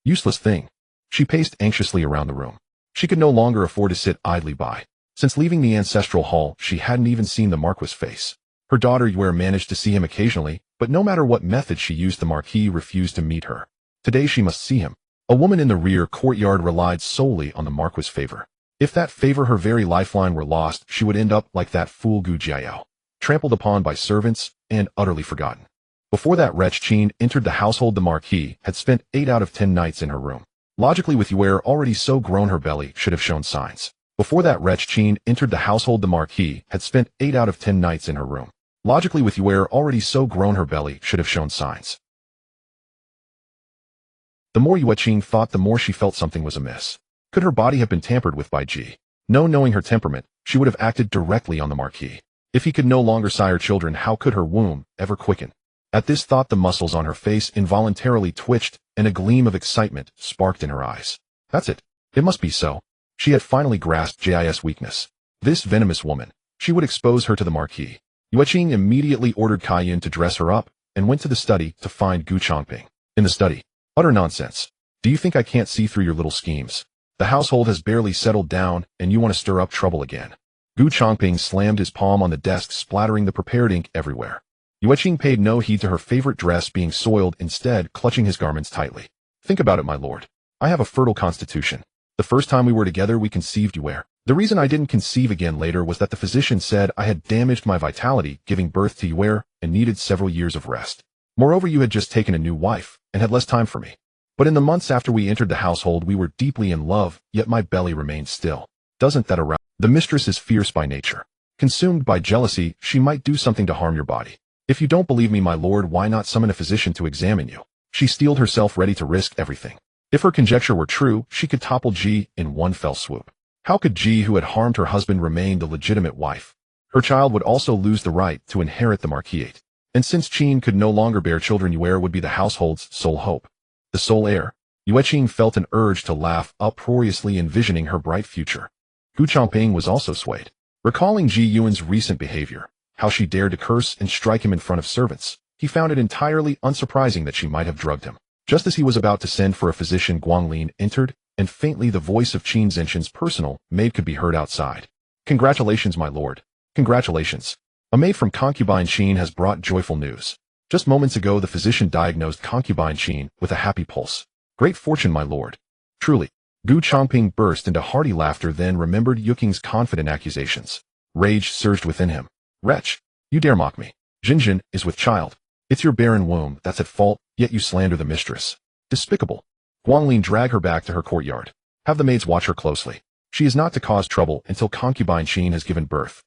Useless thing. She paced anxiously around the room. She could no longer afford to sit idly by. Since leaving the ancestral hall, she hadn't even seen the Marquis' face. Her daughter Yue managed to see him occasionally, but no matter what method she used, the Marquis refused to meet her. Today she must see him. A woman in the rear courtyard relied solely on the Marquis' favor. If that favor, her very lifeline, were lost, she would end up like that fool Gu Jiao, trampled upon by servants and utterly forgotten. Before that wretch Qin entered the household, the Marquis had spent 8 out of 10 nights in her room. Logically, with Yue already so grown, her belly should have shown signs. Before that wretch Qin entered the household, the Marquis had spent 8 out of 10 nights in her room. Logically, with Yue already so grown, her belly should have shown signs. The more Yue Qing thought, the more she felt something was amiss. Could her body have been tampered with by Ji? No, knowing her temperament, she would have acted directly on the Marquis. If he could no longer sire children, how could her womb ever quicken? At this thought, the muscles on her face involuntarily twitched, and a gleam of excitement sparked in her eyes. That's it. It must be so. She had finally grasped Ji's weakness. This venomous woman. She would expose her to the Marquis. Yue Qing immediately ordered Kaiyun to dress her up, and went to the study to find Gu Changping. In the study. Utter nonsense. Do you think I can't see through your little schemes? The household has barely settled down, and you want to stir up trouble again. Gu Changping slammed his palm on the desk, splattering the prepared ink everywhere. Yue Qing paid no heed to her favorite dress being soiled, instead clutching his garments tightly. Think about it, my lord. I have a fertile constitution. The first time we were together, we conceived Yue. The reason I didn't conceive again later was that the physician said I had damaged my vitality giving birth to Yue and needed several years of rest. Moreover, you had just taken a new wife and had less time for me. But in the months after we entered the household, we were deeply in love, yet my belly remained still. Doesn't that arouse? The mistress is fierce by nature. Consumed by jealousy, she might do something to harm your body. If you don't believe me, my lord, why not summon a physician to examine you? She steeled herself, ready to risk everything. If her conjecture were true, she could topple Ji in one fell swoop. How could Ji, who had harmed her husband, remain the legitimate wife? Her child would also lose the right to inherit the marquisate. And since Qin could no longer bear children, Yue would be the household's sole hope. The sole heir. Yue Qing felt an urge to laugh uproariously, envisioning her bright future. Gu Changping was also swayed. Recalling Ji Yuan's recent behavior, how she dared to curse and strike him in front of servants, he found it entirely unsurprising that she might have drugged him. Just as he was about to send for a physician, Guanglin entered, and faintly the voice of Qin Zenshin's personal maid could be heard outside. Congratulations, my lord. Congratulations. A maid from concubine Qin has brought joyful news. Just moments ago, the physician diagnosed concubine Qin with a happy pulse. Great fortune, my lord. Truly. Gu Changping burst into hearty laughter, then remembered Yue Qing's confident accusations. Rage surged within him. Wretch, you dare mock me. Jinjin is with child. It's your barren womb that's at fault, yet you slander the mistress. Despicable. Guanglin, drag her back to her courtyard. Have the maids watch her closely. She is not to cause trouble until concubine Qin has given birth.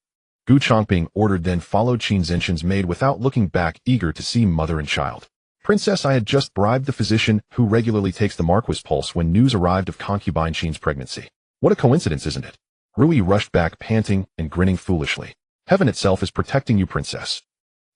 Gu Changping ordered, then followed Qin Zenshin's maid without looking back, eager to see mother and child. Princess, I had just bribed the physician who regularly takes the Marquis' pulse when news arrived of concubine Qin's pregnancy. What a coincidence, isn't it? Rui rushed back, panting and grinning foolishly. Heaven itself is protecting you, princess.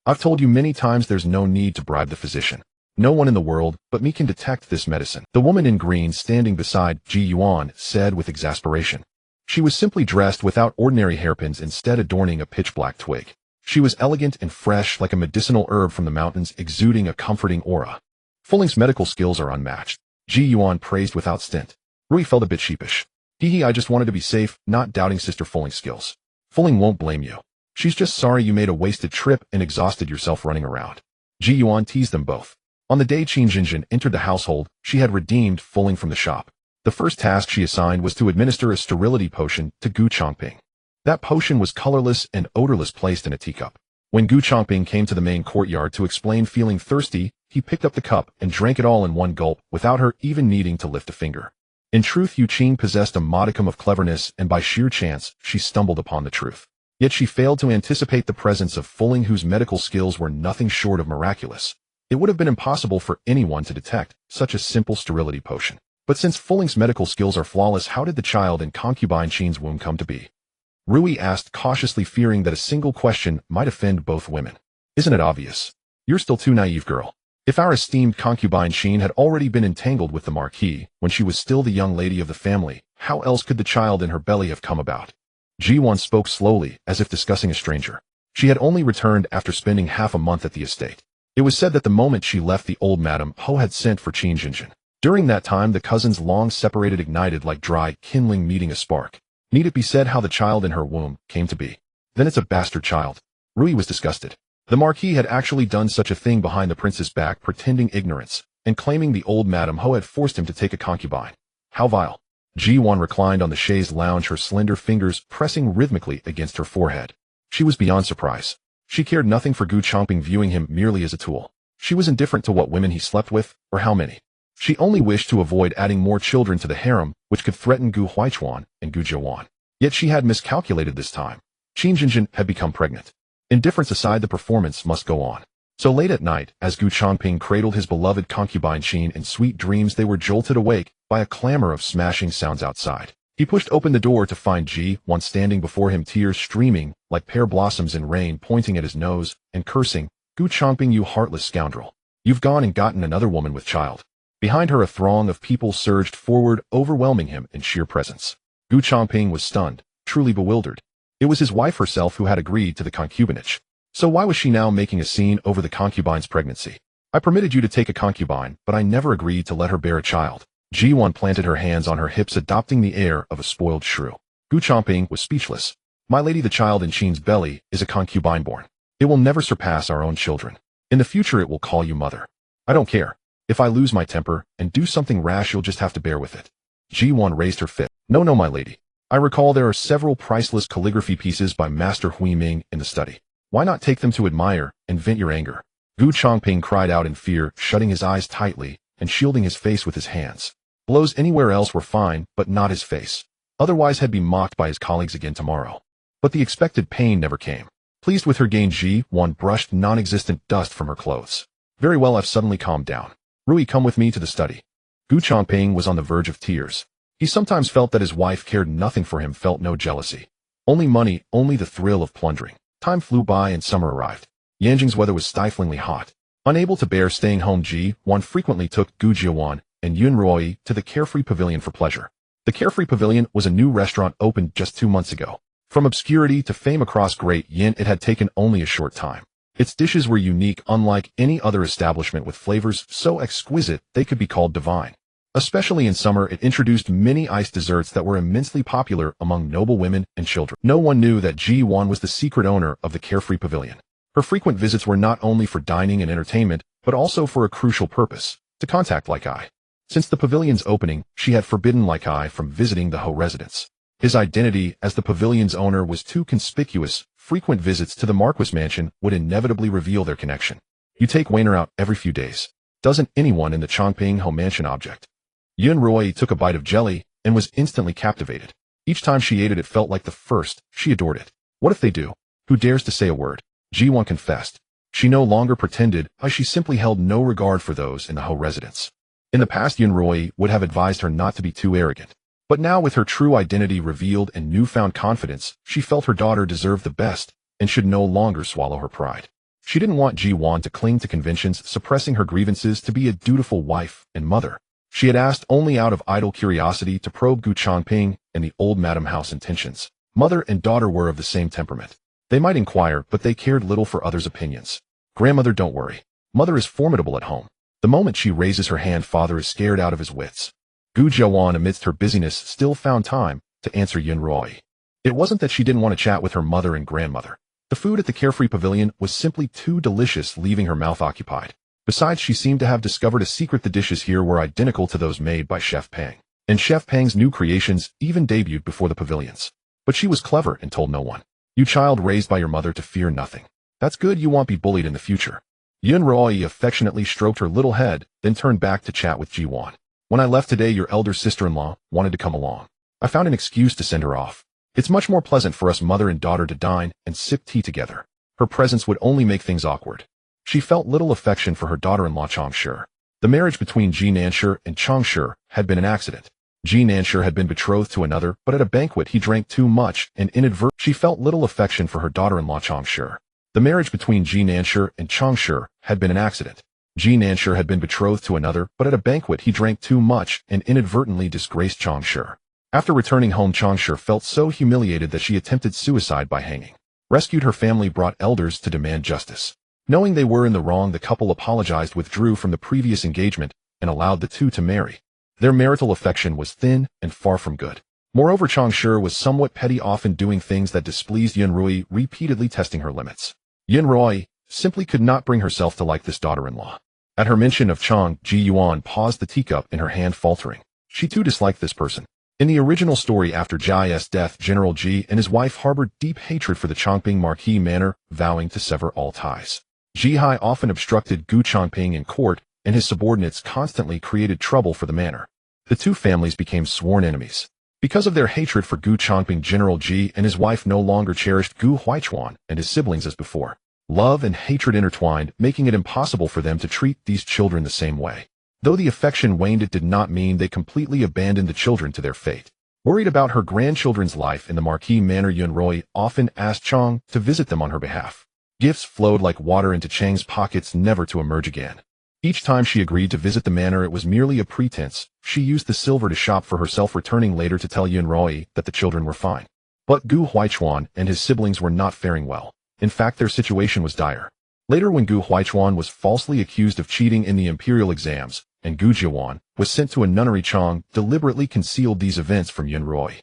I've told you many times there's no need to bribe the physician. No one in the world but me can detect this medicine. The woman in green standing beside Ji Yuan said with exasperation. She was simply dressed without ordinary hairpins, instead adorning a pitch-black twig. She was elegant and fresh like a medicinal herb from the mountains, exuding a comforting aura. Fuling's medical skills are unmatched. Ji Yuan praised without stint. Rui felt a bit sheepish. Hee, I just wanted to be safe, not doubting Sister Fuling's skills. Fuling won't blame you. She's just sorry you made a wasted trip and exhausted yourself running around. Ji Yuan teased them both. On the day Qin Jinjin entered the household, she had redeemed Fuling from the shop. The first task she assigned was to administer a sterility potion to Gu Changping. That potion was colorless and odorless, placed in a teacup. When Gu Changping came to the main courtyard to explain feeling thirsty, he picked up the cup and drank it all in one gulp without her even needing to lift a finger. In truth, Yue Qing possessed a modicum of cleverness, and by sheer chance, she stumbled upon the truth. Yet she failed to anticipate the presence of Fuling, whose medical skills were nothing short of miraculous. It would have been impossible for anyone to detect such a simple sterility potion. But since Fuling's medical skills are flawless, how did the child in concubine Qin's womb come to be? Rui asked cautiously, fearing that a single question might offend both women. Isn't it obvious? You're still too naive, girl. If our esteemed concubine Qin had already been entangled with the Marquis when she was still the young lady of the family, how else could the child in her belly have come about? Ji Duan spoke slowly, as if discussing a stranger. She had only returned after spending half a month at the estate. It was said that the moment she left, the old Madame Ho had sent for Qin Jinjin. During that time, the cousins, long separated, ignited like dry kindling meeting a spark. Need it be said how the child in her womb came to be? Then it's a bastard child. Rui was disgusted. The Marquis had actually done such a thing behind the prince's back, pretending ignorance, and claiming the old Madame Ho had forced him to take a concubine. How vile. Ji Duan reclined on the chaise lounge, her slender fingers pressing rhythmically against her forehead. She was beyond surprise. She cared nothing for Gu Changping, viewing him merely as a tool. She was indifferent to what women he slept with, or how many. She only wished to avoid adding more children to the harem, which could threaten Gu Huaichuan and Gu Jiuan. Yet she had miscalculated this time. Qin Jinjin had become pregnant. Indifference aside, the performance must go on. So late at night, as Gu Changping cradled his beloved concubine Qin in sweet dreams, they were jolted awake by a clamor of smashing sounds outside. He pushed open the door to find Ji Duan standing before him, tears streaming like pear blossoms in rain, pointing at his nose and cursing, "Gu Changping, you heartless scoundrel. You've gone and gotten another woman with child." Behind her, a throng of people surged forward, overwhelming him in sheer presence. Gu Changping was stunned, truly bewildered. It was his wife herself who had agreed to the concubinage. So why was she now making a scene over the concubine's pregnancy? I permitted you to take a concubine, but I never agreed to let her bear a child. Ji Duan planted her hands on her hips, adopting the air of a spoiled shrew. Gu Changping was speechless. My lady, the child in Qin's belly is a concubine born. It will never surpass our own children. In the future, it will call you mother. I don't care. If I lose my temper and do something rash, you'll just have to bear with it. Ji Duan raised her fist. No, my lady. I recall there are several priceless calligraphy pieces by Master Hui Ming in the study. Why not take them to admire and vent your anger? Gu Changping cried out in fear, shutting his eyes tightly and shielding his face with his hands. Blows anywhere else were fine, but not his face. Otherwise he'd be mocked by his colleagues again tomorrow. But the expected pain never came. Pleased with her gain, Ji Duan brushed non-existent dust from her clothes. Very well, I've suddenly calmed down. Rui, come with me to the study. Gu Changping was on the verge of tears. He sometimes felt that his wife cared nothing for him, felt no jealousy. Only money, only the thrill of plundering. Time flew by and summer arrived. Yanjing's weather was stiflingly hot. Unable to bear staying home, Ji Duan frequently took Gu Jiuan and Yun Rui to the Carefree Pavilion for pleasure. The Carefree Pavilion was a new restaurant opened just 2 months ago. From obscurity to fame across Great Yin, it had taken only a short time. Its dishes were unique, unlike any other establishment, with flavors so exquisite they could be called divine. Especially in summer, it introduced many iced desserts that were immensely popular among noble women and children. No one knew that Ji Duan was the secret owner of the Carefree Pavilion. Her frequent visits were not only for dining and entertainment, but also for a crucial purpose, to contact Like Ai. Since the pavilion's opening, she had forbidden Like Ai from visiting the Ho residence. His identity as the pavilion's owner was too conspicuous. Frequent visits to the Marquis mansion would inevitably reveal their connection. You take Wainer out every few days. Doesn't anyone in the Changping Ho mansion object? Yun Rui took a bite of jelly and was instantly captivated. Each time she ate it, it felt like the first. She adored it. What if they do? Who dares to say a word? Ji Duan confessed. She no longer pretended, as she simply held no regard for those in the Ho residence. In the past, Yun Rui would have advised her not to be too arrogant. But now, with her true identity revealed and newfound confidence, she felt her daughter deserved the best and should no longer swallow her pride. She didn't want Ji Duan to cling to conventions, suppressing her grievances, to be a dutiful wife and mother. She had asked only out of idle curiosity to probe Gu Changping and the old Madam House intentions. Mother and daughter were of the same temperament. They might inquire, but they cared little for others' opinions. Grandmother, don't worry. Mother is formidable at home. The moment she raises her hand, father is scared out of his wits. Gu Duan, amidst her busyness, still found time to answer Yun Rui. It wasn't that she didn't want to chat with her mother and grandmother. The food at the Carefree Pavilion was simply too delicious, leaving her mouth occupied. Besides, she seemed to have discovered a secret. The dishes here were identical to those made by Chef Pang. And Chef Pang's new creations even debuted before the pavilions. But she was clever and told no one. You child raised by your mother to fear nothing. That's good, you won't be bullied in the future. Yun Rui affectionately stroked her little head, then turned back to chat with Ji Duan. When I left today, your elder sister-in-law wanted to come along. I found an excuse to send her off. It's much more pleasant for us mother and daughter to dine and sip tea together. Her presence would only make things awkward. She felt little affection for her daughter-in-law Changshi. The marriage between Ji Nanshi and Changshi had been an accident. Ji Nanshi had been betrothed to another, but at a banquet he drank too much and inadvertently she felt little affection for her daughter-in-law Changshi. The marriage between Ji Nanshi and Changshi had been an accident. Ji Nanshi had been betrothed to another, but at a banquet he drank too much and inadvertently disgraced Changshi. After returning home, Changshi felt so humiliated that she attempted suicide by hanging. Rescued her family, brought elders to demand justice. Knowing they were in the wrong, the couple apologized, withdrew from the previous engagement, and allowed the two to marry. Their marital affection was thin and far from good. Moreover, Changshi was somewhat petty, often doing things that displeased Yun Rui, repeatedly testing her limits. Yun Rui simply could not bring herself to like this daughter-in-law. At her mention of Chang, Ji Duan paused, the teacup in her hand faltering. She too disliked this person. In the original story, after Ji's death, General Ji and his wife harbored deep hatred for the Changping Marquis manor, vowing to sever all ties. Ji Hai often obstructed Gu Changping in court, and his subordinates constantly created trouble for the manor. The two families became sworn enemies. Because of their hatred for Gu Changping, General Ji and his wife no longer cherished Gu Huaichuan and his siblings as before. Love and hatred intertwined, making it impossible for them to treat these children the same way. Though the affection waned, it did not mean they completely abandoned the children to their fate. Worried about her grandchildren's life in the Marquis manor, Yun Rui often asked Chang to visit them on her behalf. Gifts flowed like water into Chang's pockets, never to emerge again. Each time she agreed to visit the manor, it was merely a pretense. She used the silver to shop for herself, returning later to tell Yun Rui that the children were fine. But Gu Huaichuan and his siblings were not faring well. In fact, their situation was dire. Later, when Gu Huaichuan was falsely accused of cheating in the imperial exams, and Gu Jiwan was sent to a nunnery, Chang deliberately concealed these events from Yun Rui.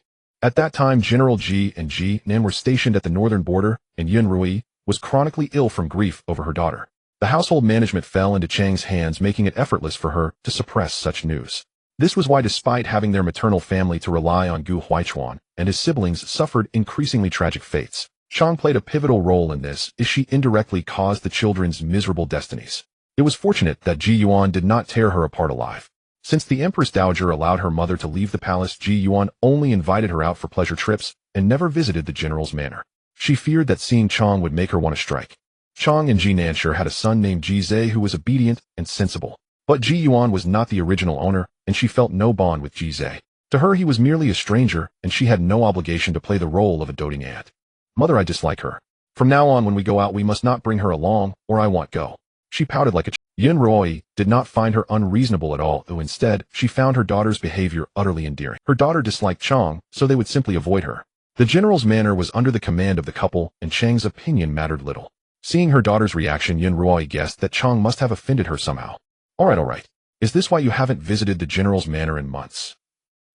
At that time, General Ji and Ji Nan were stationed at the northern border, and Yun Rui was chronically ill from grief over her daughter. The household management fell into Chang's hands, making it effortless for her to suppress such news. This was why, despite having their maternal family to rely on, Gu Huaichuan and his siblings suffered increasingly tragic fates. Chang played a pivotal role in this, as she indirectly caused the children's miserable destinies. It was fortunate that Ji Yuan did not tear her apart alive. Since the Empress Dowager allowed her mother to leave the palace, Ji Yuan only invited her out for pleasure trips and never visited the general's manor. She feared that seeing Chang would make her want to strike. Chang and Ji Nanshi had a son named Ji Zhe who was obedient and sensible. But Ji Yuan was not the original owner, and she felt no bond with Ji Zhe. To her, he was merely a stranger, and she had no obligation to play the role of a doting aunt. Mother, I dislike her. From now on, when we go out, we must not bring her along, or I won't go. She pouted like a child. Yun Rui did not find her unreasonable at all, though instead, she found her daughter's behavior utterly endearing. Her daughter disliked Chang, so they would simply avoid her. The general's manor was under the command of the couple, and Chang's opinion mattered little. Seeing her daughter's reaction, Yun Rui guessed that Chang must have offended her somehow. All right. Is this why you haven't visited the general's manor in months?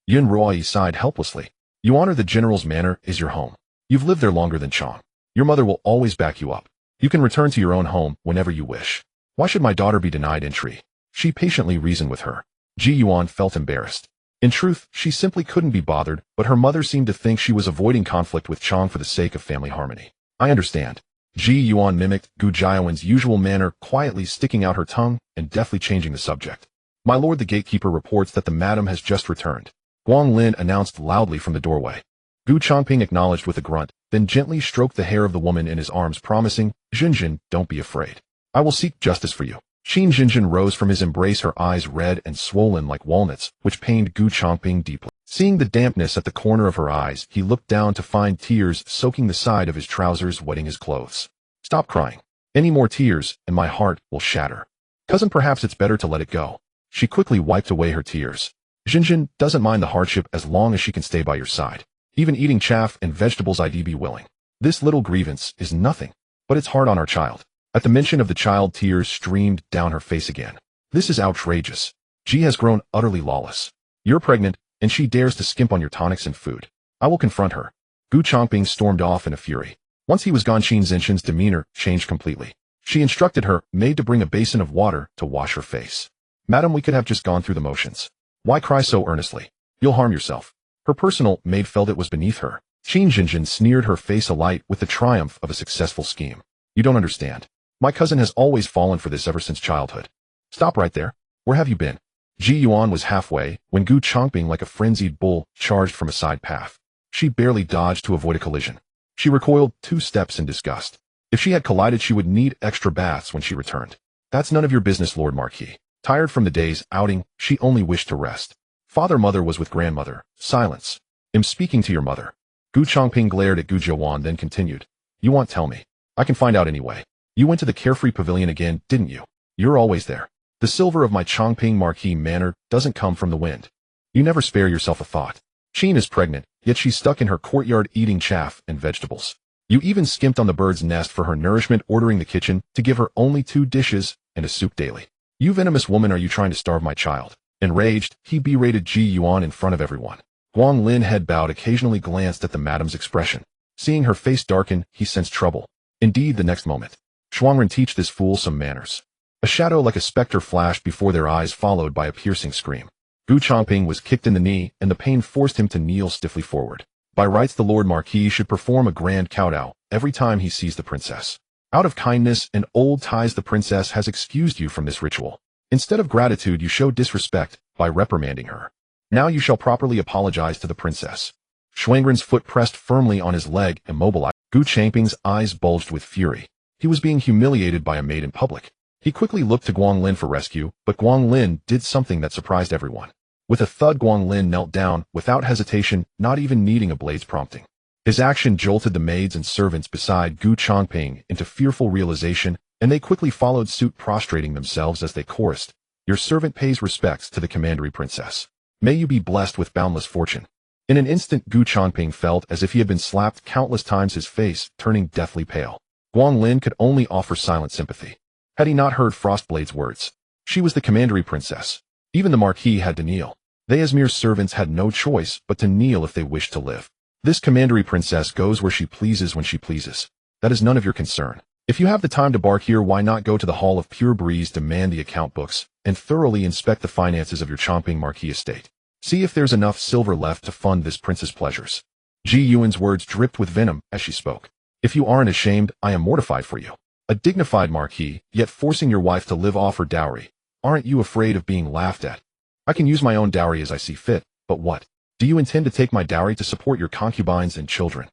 Yun Rui sighed helplessly. You honor the general's manor as your home. You've lived there longer than Chang. Your mother will always back you up. You can return to your own home whenever you wish. Why should my daughter be denied entry? She patiently reasoned with her. Ji Yuan felt embarrassed. In truth, she simply couldn't be bothered, but her mother seemed to think she was avoiding conflict with Chang for the sake of family harmony. I understand. Ji Yuan mimicked Gu Jiawen's usual manner, quietly sticking out her tongue and deftly changing the subject. My lord, the gatekeeper reports that the madam has just returned. Guang Lin announced loudly from the doorway. Gu Changping acknowledged with a grunt, then gently stroked the hair of the woman in his arms, promising, Jinjin, don't be afraid. I will seek justice for you. Qin Jinjin rose from his embrace, her eyes red and swollen like walnuts, which pained Gu Changping deeply. Seeing the dampness at the corner of her eyes, he looked down to find tears soaking the side of his trousers, wetting his clothes. Stop crying. Any more tears, and my heart will shatter. Cousin, perhaps it's better to let it go. She quickly wiped away her tears. Jinjin doesn't mind the hardship as long as she can stay by your side. Even eating chaff and vegetables I'd be willing. This little grievance is nothing, but it's hard on our child. At the mention of the child, tears streamed down her face again. This is outrageous. Ji has grown utterly lawless. You're pregnant, and she dares to skimp on your tonics and food. I will confront her. Gu Changping stormed off in a fury. Once he was gone, Qin Zinshan's demeanor changed completely. She instructed her maid to bring a basin of water to wash her face. Madam, we could have just gone through the motions. Why cry so earnestly? You'll harm yourself. Her personal maid felt it was beneath her. Qin Zinshan sneered, her face alight with the triumph of a successful scheme. You don't understand. My cousin has always fallen for this ever since childhood. Stop right there. Where have you been? Ji Yuan was halfway when Gu Changping, like a frenzied bull, charged from a side path. She barely dodged to avoid a collision. She recoiled 2 steps in disgust. If she had collided, she would need extra baths when she returned. That's none of your business, Lord Marquis. Tired from the day's outing, she only wished to rest. Father-mother was with grandmother. Silence. I'm speaking to your mother. Gu Changping glared at Gu Jiuan, then continued. You won't tell me. I can find out anyway. You went to the carefree pavilion again, didn't you? You're always there. The silver of my Changping Marquis manor doesn't come from the wind. You never spare yourself a thought. Qin is pregnant, yet she's stuck in her courtyard eating chaff and vegetables. You even skimped on the bird's nest for her nourishment, ordering the kitchen to give her only 2 dishes and a soup daily. You venomous woman, are you trying to starve my child? Enraged, he berated Ji Yuan in front of everyone. Guang Lin, head bowed, occasionally glanced at the madam's expression. Seeing her face darken, he sensed trouble. Indeed, the next moment. Shuangren, teach this fool some manners. A shadow like a specter flashed before their eyes, followed by a piercing scream. Gu Changping was kicked in the knee, and the pain forced him to kneel stiffly forward. By rights, the Lord Marquis should perform a grand kowtow every time he sees the princess. Out of kindness and old ties, the princess has excused you from this ritual. Instead of gratitude, you show disrespect by reprimanding her. Now you shall properly apologize to the princess. Shuangren's foot pressed firmly on his leg, immobilized. Gu Changping's eyes bulged with fury. He was being humiliated by a maid in public. He quickly looked to Guang Lin for rescue, but Guang Lin did something that surprised everyone. With a thud, Guang Lin knelt down, without hesitation, not even needing a blade's prompting. His action jolted the maids and servants beside Gu Changping into fearful realization, and they quickly followed suit, prostrating themselves as they chorused, Your servant pays respects to the commandery princess. May you be blessed with boundless fortune. In an instant, Gu Changping felt as if he had been slapped countless times, his face turning deathly pale. Guang Lin could only offer silent sympathy. Had he not heard Frostblade's words? She was the commandery princess. Even the Marquis had to kneel. They as mere servants had no choice but to kneel if they wished to live. This commandery princess goes where she pleases when she pleases. That is none of your concern. If you have the time to bark here, why not go to the Hall of Pure Breeze, demand the account books, and thoroughly inspect the finances of your Changping Marquis estate. See if there's enough silver left to fund this prince's pleasures. Ji Yuan's words dripped with venom as she spoke. If you aren't ashamed, I am mortified for you. A dignified Marquis, yet forcing your wife to live off her dowry. Aren't you afraid of being laughed at? I can use my own dowry as I see fit, but what? Do you intend to take my dowry to support your concubines and children?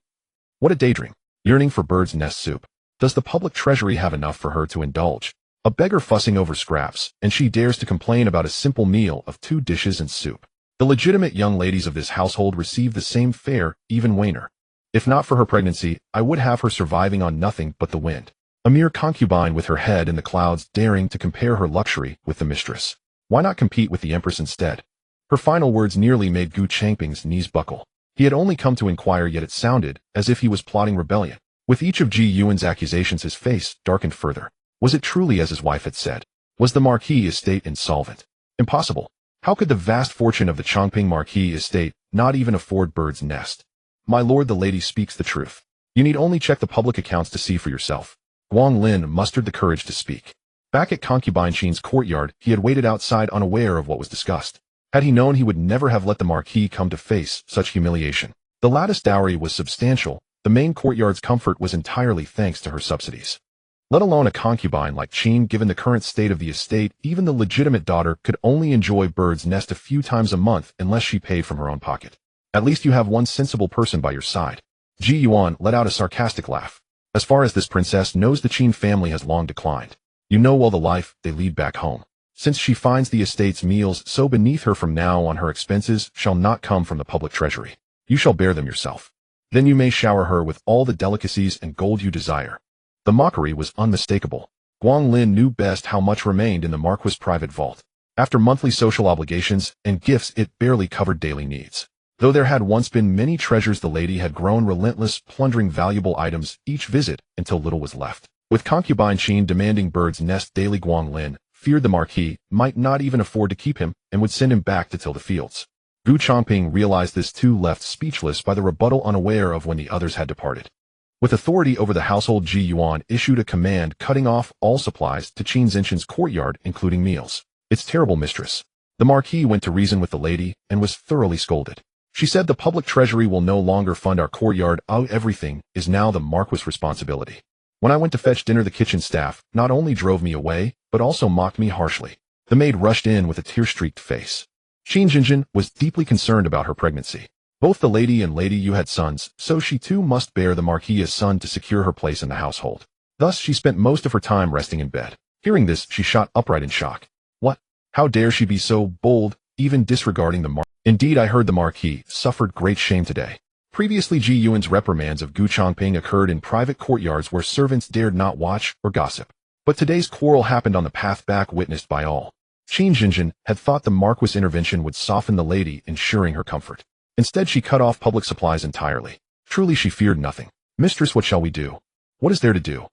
What a daydream. Yearning for bird's nest soup. Does the public treasury have enough for her to indulge? A beggar fussing over scraps, and she dares to complain about a simple meal of 2 dishes and soup. The legitimate young ladies of this household receive the same fare, even waner. If not for her pregnancy, I would have her surviving on nothing but the wind. A mere concubine with her head in the clouds, daring to compare her luxury with the mistress. Why not compete with the empress instead? Her final words nearly made Gu Changping's knees buckle. He had only come to inquire, yet it sounded as if he was plotting rebellion. With each of Ji Yuan's accusations, his face darkened further. Was it truly as his wife had said? Was the Marquis estate insolvent? Impossible. How could the vast fortune of the Changping Marquis estate not even afford bird's nest? My lord, the lady speaks the truth. You need only check the public accounts to see for yourself. Guang Lin mustered the courage to speak. Back at concubine Qin's courtyard, he had waited outside, unaware of what was discussed. Had he known, he would never have let the Marquis come to face such humiliation. The lattice dowry was substantial. The main courtyard's comfort was entirely thanks to her subsidies. Let alone a concubine like Qin, given the current state of the estate, even the legitimate daughter could only enjoy bird's nest a few times a month unless she paid from her own pocket. At least you have one sensible person by your side. Ji Yuan let out a sarcastic laugh. As far as this princess knows, the Qin family has long declined. You know well the life they lead back home. Since she finds the estate's meals so beneath her, from now on her expenses shall not come from the public treasury. You shall bear them yourself. Then you may shower her with all the delicacies and gold you desire. The mockery was unmistakable. Guang Lin knew best how much remained in the Marquis' private vault. After monthly social obligations and gifts, it barely covered daily needs. Though there had once been many treasures, the lady had grown relentless, plundering valuable items each visit until little was left. With concubine Qin demanding bird's nest daily, Guang Lin feared the Marquis might not even afford to keep him and would send him back to till the fields. Gu Changping realized this too, left speechless by the rebuttal, unaware of when the others had departed. With authority over the household, Ji Duan issued a command cutting off all supplies to Qin Zinshan's courtyard, including meals. Its terrible mistress, the Marquis, went to reason with the lady and was thoroughly scolded. She said, "The public treasury will no longer fund our courtyard. Everything is now the Marquis' responsibility. When I went to fetch dinner, the kitchen staff not only drove me away, but also mocked me harshly." The maid rushed in with a tear-streaked face. Qin Zinshan was deeply concerned about her pregnancy. Both the lady and Lady Yu had sons, so she too must bear the Marquis' son to secure her place in the household. Thus she spent most of her time resting in bed. Hearing this, she shot upright in shock. What? How dare she be so bold, even disregarding the Marquis? Indeed, I heard the Marquis suffered great shame today. Previously, Ji Yuan's reprimands of Gu Changping occurred in private courtyards where servants dared not watch or gossip. But today's quarrel happened on the path back, witnessed by all. Qin Zinshan had thought the Marquis' intervention would soften the lady, ensuring her comfort. Instead, she cut off public supplies entirely. Truly, she feared nothing. "Mistress, what shall we do? What is there to do?"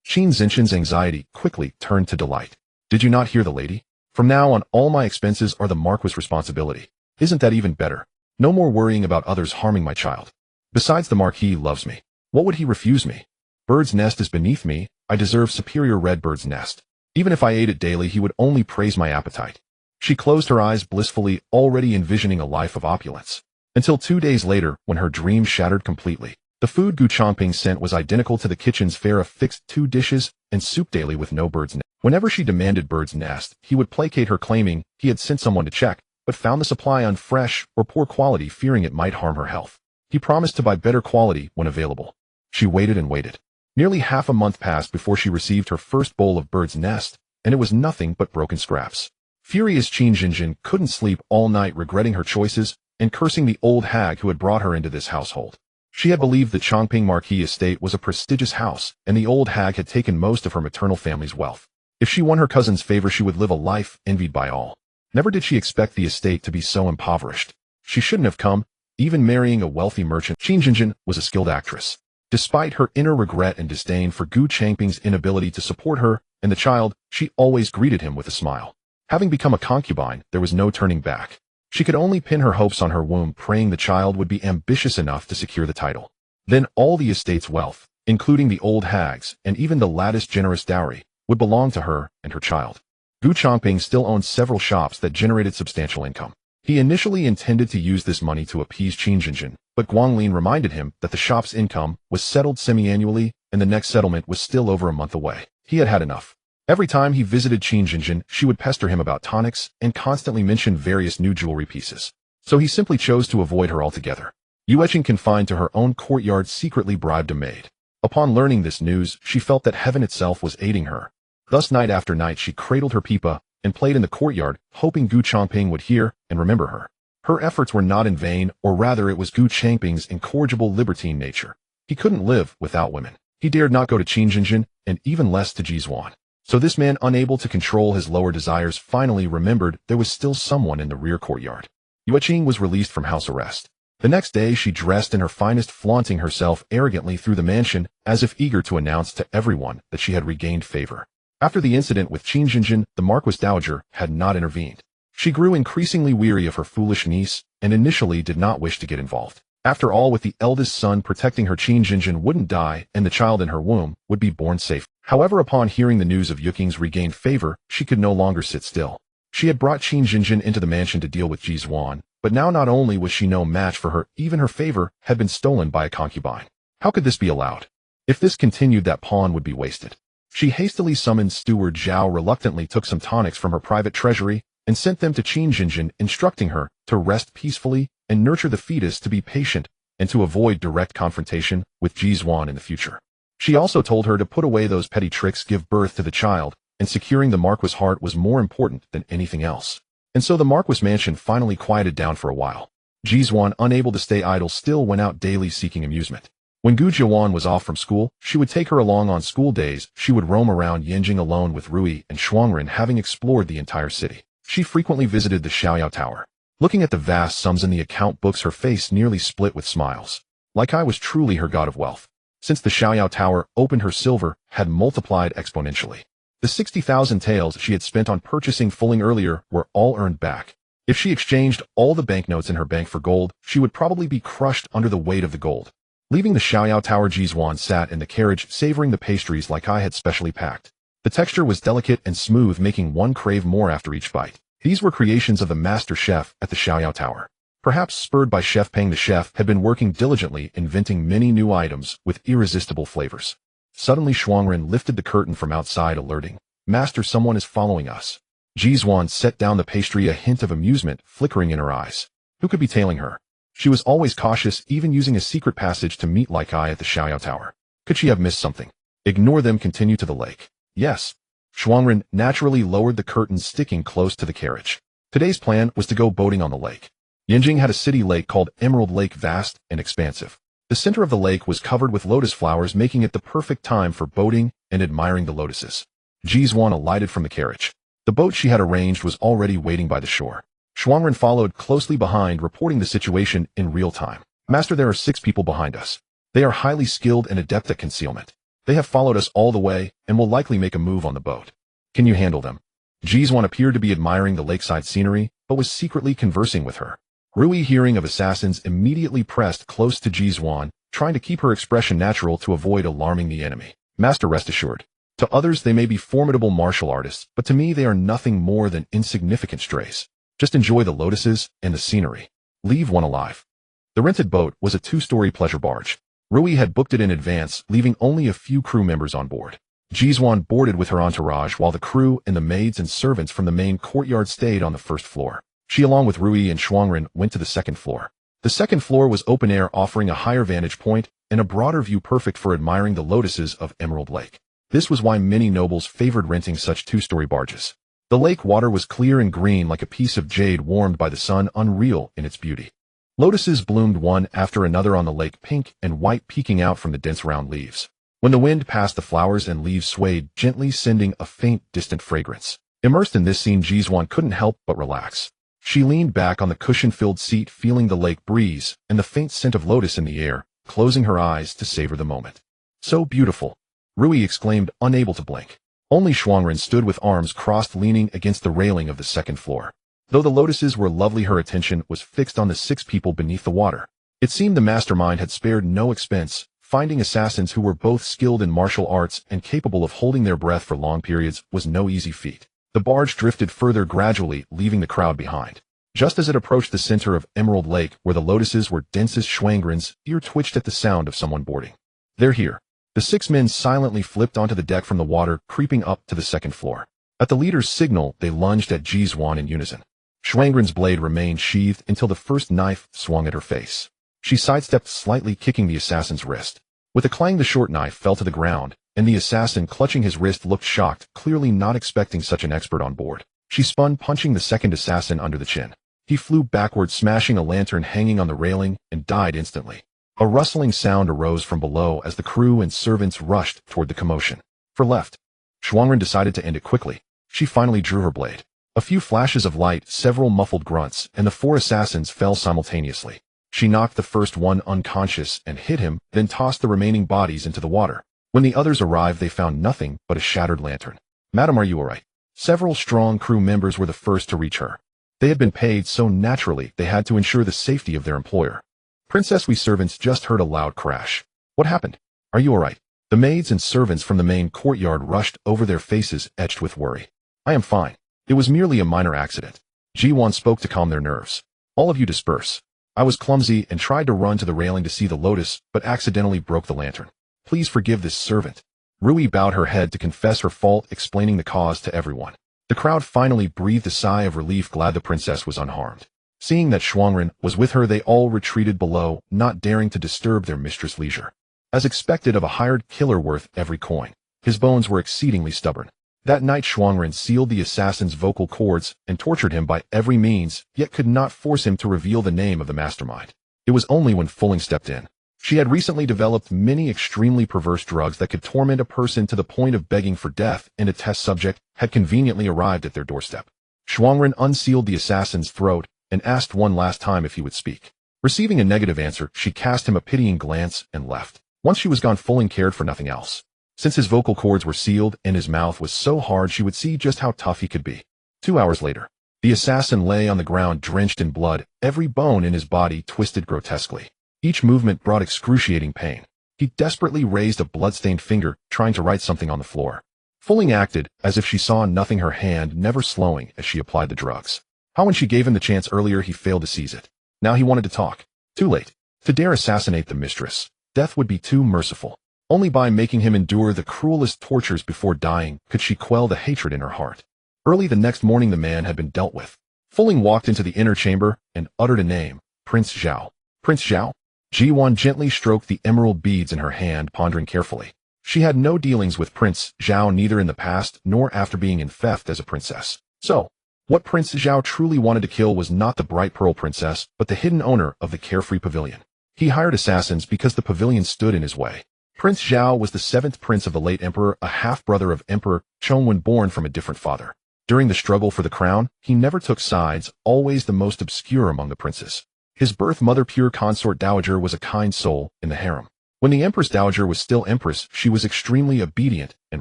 Qin Zinshan's anxiety quickly turned to delight. "Did you not hear the lady? From now on, all my expenses are the Marquis' responsibility. Isn't that even better? No more worrying about others harming my child. Besides, the Marquis loves me. What would he refuse me? Bird's nest is beneath me. I deserve superior red bird's nest. Even if I ate it daily, he would only praise my appetite." She closed her eyes blissfully, already envisioning a life of opulence. Until 2 days later, when her dream shattered completely. The food Gu Changping sent was identical to the kitchen's fare, a fixed 2 dishes and soup daily with no bird's nest. Whenever she demanded bird's nest, he would placate her, claiming he had sent someone to check, but found the supply unfresh or poor quality, fearing it might harm her health. He promised to buy better quality when available. She waited and waited. Nearly half a month passed before she received her first bowl of bird's nest, and it was nothing but broken scraps. Furious, Qin Zinshan couldn't sleep all night, regretting her choices and cursing the old hag who had brought her into this household. She had believed the Changping Marquis estate was a prestigious house, and the old hag had taken most of her maternal family's wealth. If she won her cousin's favor, she would live a life envied by all. Never did she expect the estate to be so impoverished. She shouldn't have come, even marrying a wealthy merchant. Qin Zinshan was a skilled actress. Despite her inner regret and disdain for Gu Changping's inability to support her and the child, she always greeted him with a smile. Having become a concubine, there was no turning back. She could only pin her hopes on her womb, praying the child would be ambitious enough to secure the title. Then all the estate's wealth, including the old hag's and even the latter's generous dowry, would belong to her and her child. Gu Changping still owned several shops that generated substantial income. He initially intended to use this money to appease Qin Zinshan, but Guang Lin reminded him that the shop's income was settled semi-annually and the next settlement was still over a month away. He had had enough. Every time he visited Qin Zinshan, she would pester him about tonics and constantly mention various new jewelry pieces. So he simply chose to avoid her altogether. Yue Qing, confined to her own courtyard, secretly bribed a maid. Upon learning this news, she felt that heaven itself was aiding her. Thus, night after night, she cradled her pipa and played in the courtyard, hoping Gu Changping would hear and remember her. Her efforts were not in vain, or rather it was Gu Changping's incorrigible libertine nature. He couldn't live without women. He dared not go to Qin Zinshan, and even less to Ji Duan. So this man, unable to control his lower desires, finally remembered there was still someone in the rear courtyard. Yue Qing was released from house arrest. The next day, she dressed in her finest, flaunting herself arrogantly through the mansion, as if eager to announce to everyone that she had regained favor. After the incident with Qin Zinshan, the Marquis Dowager had not intervened. She grew increasingly weary of her foolish niece, and initially did not wish to get involved. After all, with the eldest son protecting her, Qin Zinshan wouldn't die, and the child in her womb would be born safe. However, upon hearing the news of Yue Qing's regained favor, she could no longer sit still. She had brought Qin Zinshan into the mansion to deal with Ji Duan, but now not only was she no match for her, even her favor had been stolen by a concubine. How could this be allowed? If this continued, that pawn would be wasted. She hastily summoned steward Zhao, reluctantly took some tonics from her private treasury, and sent them to Qin Zinshan, instructing her to rest peacefully and nurture the fetus, to be patient, and to avoid direct confrontation with Ji Duan in the future. She also told her to put away those petty tricks, give birth to the child, and securing the Marquis' heart was more important than anything else. And so the Marquis' mansion finally quieted down for a while. Ji Duan, unable to stay idle, still went out daily seeking amusement. When Gu Juan was off from school, she would take her along. On school days, she would roam around Yanjing alone with Rui and Shuangren, having explored the entire city. She frequently visited the Xiaoyao Tower. Looking at the vast sums in the account books, her face nearly split with smiles. Like I was truly her god of wealth. Since the Xiaoyao Tower opened, her silver had multiplied exponentially. The 60,000 taels she had spent on purchasing fulling earlier were all earned back. If she exchanged all the banknotes in her bank for gold, she would probably be crushed under the weight of the gold. Leaving the Xiaoyao Tower, Ji Duan sat in the carriage, savoring the pastries like I had specially packed. The texture was delicate and smooth, making one crave more after each bite. These were creations of the master chef at the Xiaoyao Tower. Perhaps spurred by Chef Peng, the chef had been working diligently, inventing many new items with irresistible flavors. Suddenly Shuangren lifted the curtain from outside, alerting, "Master, someone is following us." Ji Duan set down the pastry, a hint of amusement flickering in her eyes. Who could be tailing her? She was always cautious, even using a secret passage to meet like I at the Xiaoyao Tower. Could she have missed something? Ignore them, continue to the lake. Yes. Shuangren naturally lowered the curtains, sticking close to the carriage. Today's plan was to go boating on the lake. Yanjing had a city lake called Emerald Lake, vast and expansive. The center of the lake was covered with lotus flowers, making it the perfect time for boating and admiring the lotuses. Ji Duan alighted from the carriage. The boat she had arranged was already waiting by the shore. Shuangren followed closely behind, reporting the situation in real time. "Master, there are 6 people behind us. They are highly skilled and adept at concealment. They have followed us all the way and will likely make a move on the boat. Can you handle them?" Ji Duan appeared to be admiring the lakeside scenery, but was secretly conversing with her. Rui, hearing of assassins, immediately pressed close to Ji Duan, trying to keep her expression natural to avoid alarming the enemy. "Master, rest assured. To others they may be formidable martial artists, but to me they are nothing more than insignificant strays. Just enjoy the lotuses and the scenery. Leave one alive." The rented boat was a 2-story pleasure barge. Rui had booked it in advance, leaving only a few crew members on board. Ji Duan boarded with her entourage, while the crew and the maids and servants from the main courtyard stayed on the first floor. She, along with Rui and Shuangren, went to the second floor. The second floor was open air, offering a higher vantage point and a broader view, perfect for admiring the lotuses of Emerald Lake. This was why many nobles favored renting such 2-story barges. The lake water was clear and green like a piece of jade warmed by the sun, unreal in its beauty. Lotuses bloomed one after another on the lake, pink and white peeking out from the dense round leaves. When the wind passed, the flowers and leaves swayed gently, sending a faint, distant fragrance. Immersed in this scene, Ji Duan couldn't help but relax. She leaned back on the cushion-filled seat, feeling the lake breeze and the faint scent of lotus in the air, closing her eyes to savor the moment. "So beautiful," Rui exclaimed, unable to blink. Only Shuangren stood with arms crossed, leaning against the railing of the second floor. Though the lotuses were lovely, her attention was fixed on the 6 people beneath the water. It seemed the mastermind had spared no expense, finding assassins who were both skilled in martial arts and capable of holding their breath for long periods was no easy feat. The barge drifted further, gradually leaving the crowd behind. Just as it approached the center of Emerald Lake, where the lotuses were densest, Shuangren's ear twitched at the sound of someone boarding. "They're here." The 6 men silently flipped onto the deck from the water, creeping up to the second floor. At the leader's signal, they lunged at Ji Duan in unison. Shuangren's blade remained sheathed until the first knife swung at her face. She sidestepped slightly, kicking the assassin's wrist. With a clang, the short knife fell to the ground, and the assassin, clutching his wrist, looked shocked, clearly not expecting such an expert on board. She spun, punching the second assassin under the chin. He flew backward, smashing a lantern hanging on the railing, and died instantly. A rustling sound arose from below as the crew and servants rushed toward the commotion. For left, Shuangren decided to end it quickly. She finally drew her blade. A few flashes of light, several muffled grunts, and the 4 assassins fell simultaneously. She knocked the first one unconscious and hit him, then tossed the remaining bodies into the water. When the others arrived, they found nothing but a shattered lantern. "Madam, are you all right?" Several strong crew members were the first to reach her. They had been paid, so naturally they had to ensure the safety of their employer. "Princess, we servants just heard a loud crash." "What happened? Are you all right?" The maids and servants from the main courtyard rushed over, their faces etched with worry. "I am fine. It was merely a minor accident." Ji Duan spoke to calm their nerves. "All of you disperse. I was clumsy and tried to run to the railing to see the lotus, but accidentally broke the lantern. Please forgive this servant." Rui bowed her head to confess her fault, explaining the cause to everyone. The crowd finally breathed a sigh of relief, glad the princess was unharmed. Seeing that Shuangren was with her, they all retreated below, not daring to disturb their mistress' leisure. As expected of a hired killer worth every coin, his bones were exceedingly stubborn. That night Shuangren sealed the assassin's vocal cords and tortured him by every means, yet could not force him to reveal the name of the mastermind. It was only when Fulling stepped in. She had recently developed many extremely perverse drugs that could torment a person to the point of begging for death, and a test subject had conveniently arrived at their doorstep. Shuangren unsealed the assassin's throat and asked one last time if he would speak. Receiving a negative answer, she cast him a pitying glance and left. Once she was gone, Fulling cared for nothing else. Since his vocal cords were sealed and his mouth was so hard, she would see just how tough he could be. 2 hours later, the assassin lay on the ground drenched in blood, every bone in his body twisted grotesquely. Each movement brought excruciating pain. He desperately raised a blood-stained finger, trying to write something on the floor. Fulling acted as if she saw nothing, her hand never slowing as she applied the drugs. How when she gave him the chance earlier, he failed to seize it. Now he wanted to talk. Too late. To dare assassinate the mistress. Death would be too merciful. Only by making him endure the cruelest tortures before dying could she quell the hatred in her heart. Early the next morning the man had been dealt with. Fulling walked into the inner chamber and uttered a name, Prince Zhao. Prince Zhao? Ji Duan gently stroked the emerald beads in her hand, pondering carefully. She had no dealings with Prince Zhao, neither in the past nor after being in theft as a princess. So, what Prince Zhao truly wanted to kill was not the bright pearl princess, but the hidden owner of the carefree pavilion. He hired assassins because the pavilion stood in his way. Prince Zhao was the 7th prince of the late emperor, a half-brother of Emperor Chongwen, born from a different father. During the struggle for the crown, he never took sides, always the most obscure among the princes. His birth mother, pure consort Dowager, was a kind soul in the harem. When the Empress Dowager was still empress, she was extremely obedient and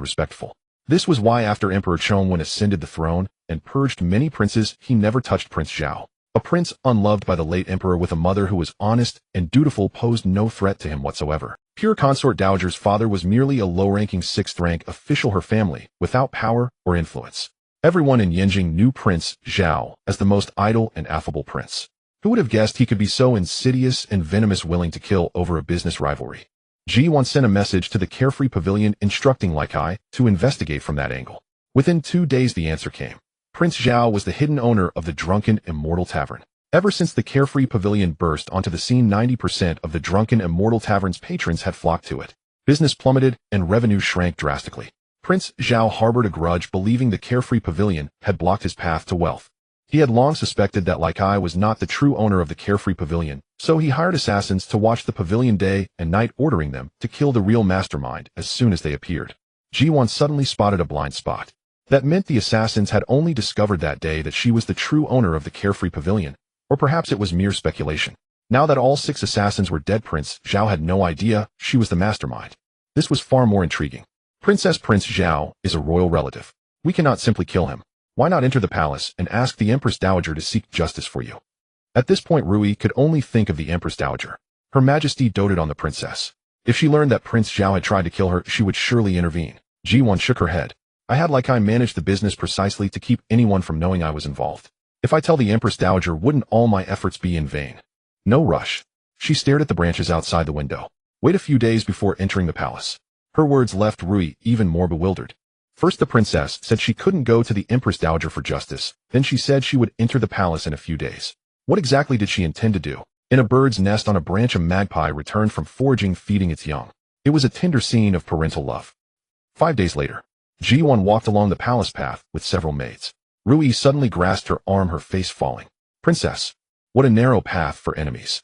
respectful. This was why after Emperor Chongwen ascended the throne and purged many princes, he never touched Prince Zhao. A prince unloved by the late emperor with a mother who was honest and dutiful posed no threat to him whatsoever. Pure consort Dowager's father was merely a low-ranking 6th-rank official, her family, without power or influence. Everyone in Yanjing knew Prince Zhao as the most idle and affable prince. Who would have guessed he could be so insidious and venomous, willing to kill over a business rivalry? Ji Duan sent a message to the carefree pavilion instructing Li Kai to investigate from that angle. Within 2 days the answer came. Prince Zhao was the hidden owner of the Drunken Immortal Tavern. Ever since the carefree pavilion burst onto the scene, 90% of the Drunken Immortal Tavern's patrons had flocked to it. Business plummeted and revenue shrank drastically. Prince Zhao harbored a grudge, believing the carefree pavilion had blocked his path to wealth. He had long suspected that Li Kai was not the true owner of the carefree pavilion, so he hired assassins to watch the pavilion day and night, ordering them to kill the real mastermind as soon as they appeared. Ji Duan suddenly spotted a blind spot. That meant the assassins had only discovered that day that she was the true owner of the carefree pavilion, or perhaps it was mere speculation. Now that all 6 assassins were dead, Prince Zhao had no idea she was the mastermind. This was far more intriguing. Prince Zhao is a royal relative. We cannot simply kill him. Why not enter the palace and ask the Empress Dowager to seek justice for you? At this point, Rui could only think of the Empress Dowager. Her Majesty doted on the princess. If she learned that Prince Zhao had tried to kill her, she would surely intervene. Ji Duan shook her head. I had Li Kai manage the business precisely to keep anyone from knowing I was involved. If I tell the Empress Dowager, wouldn't all my efforts be in vain? No rush. She stared at the branches outside the window. Wait a few days before entering the palace. Her words left Rui even more bewildered. First the princess said she couldn't go to the Empress Dowager for justice, then she said she would enter the palace in a few days. What exactly did she intend to do? In a bird's nest on a branch, a magpie returned from foraging, feeding its young. It was a tender scene of parental love. 5 days later, Ji Duan walked along the palace path with several maids. Rui suddenly grasped her arm, her face falling. Princess, what a narrow path for enemies.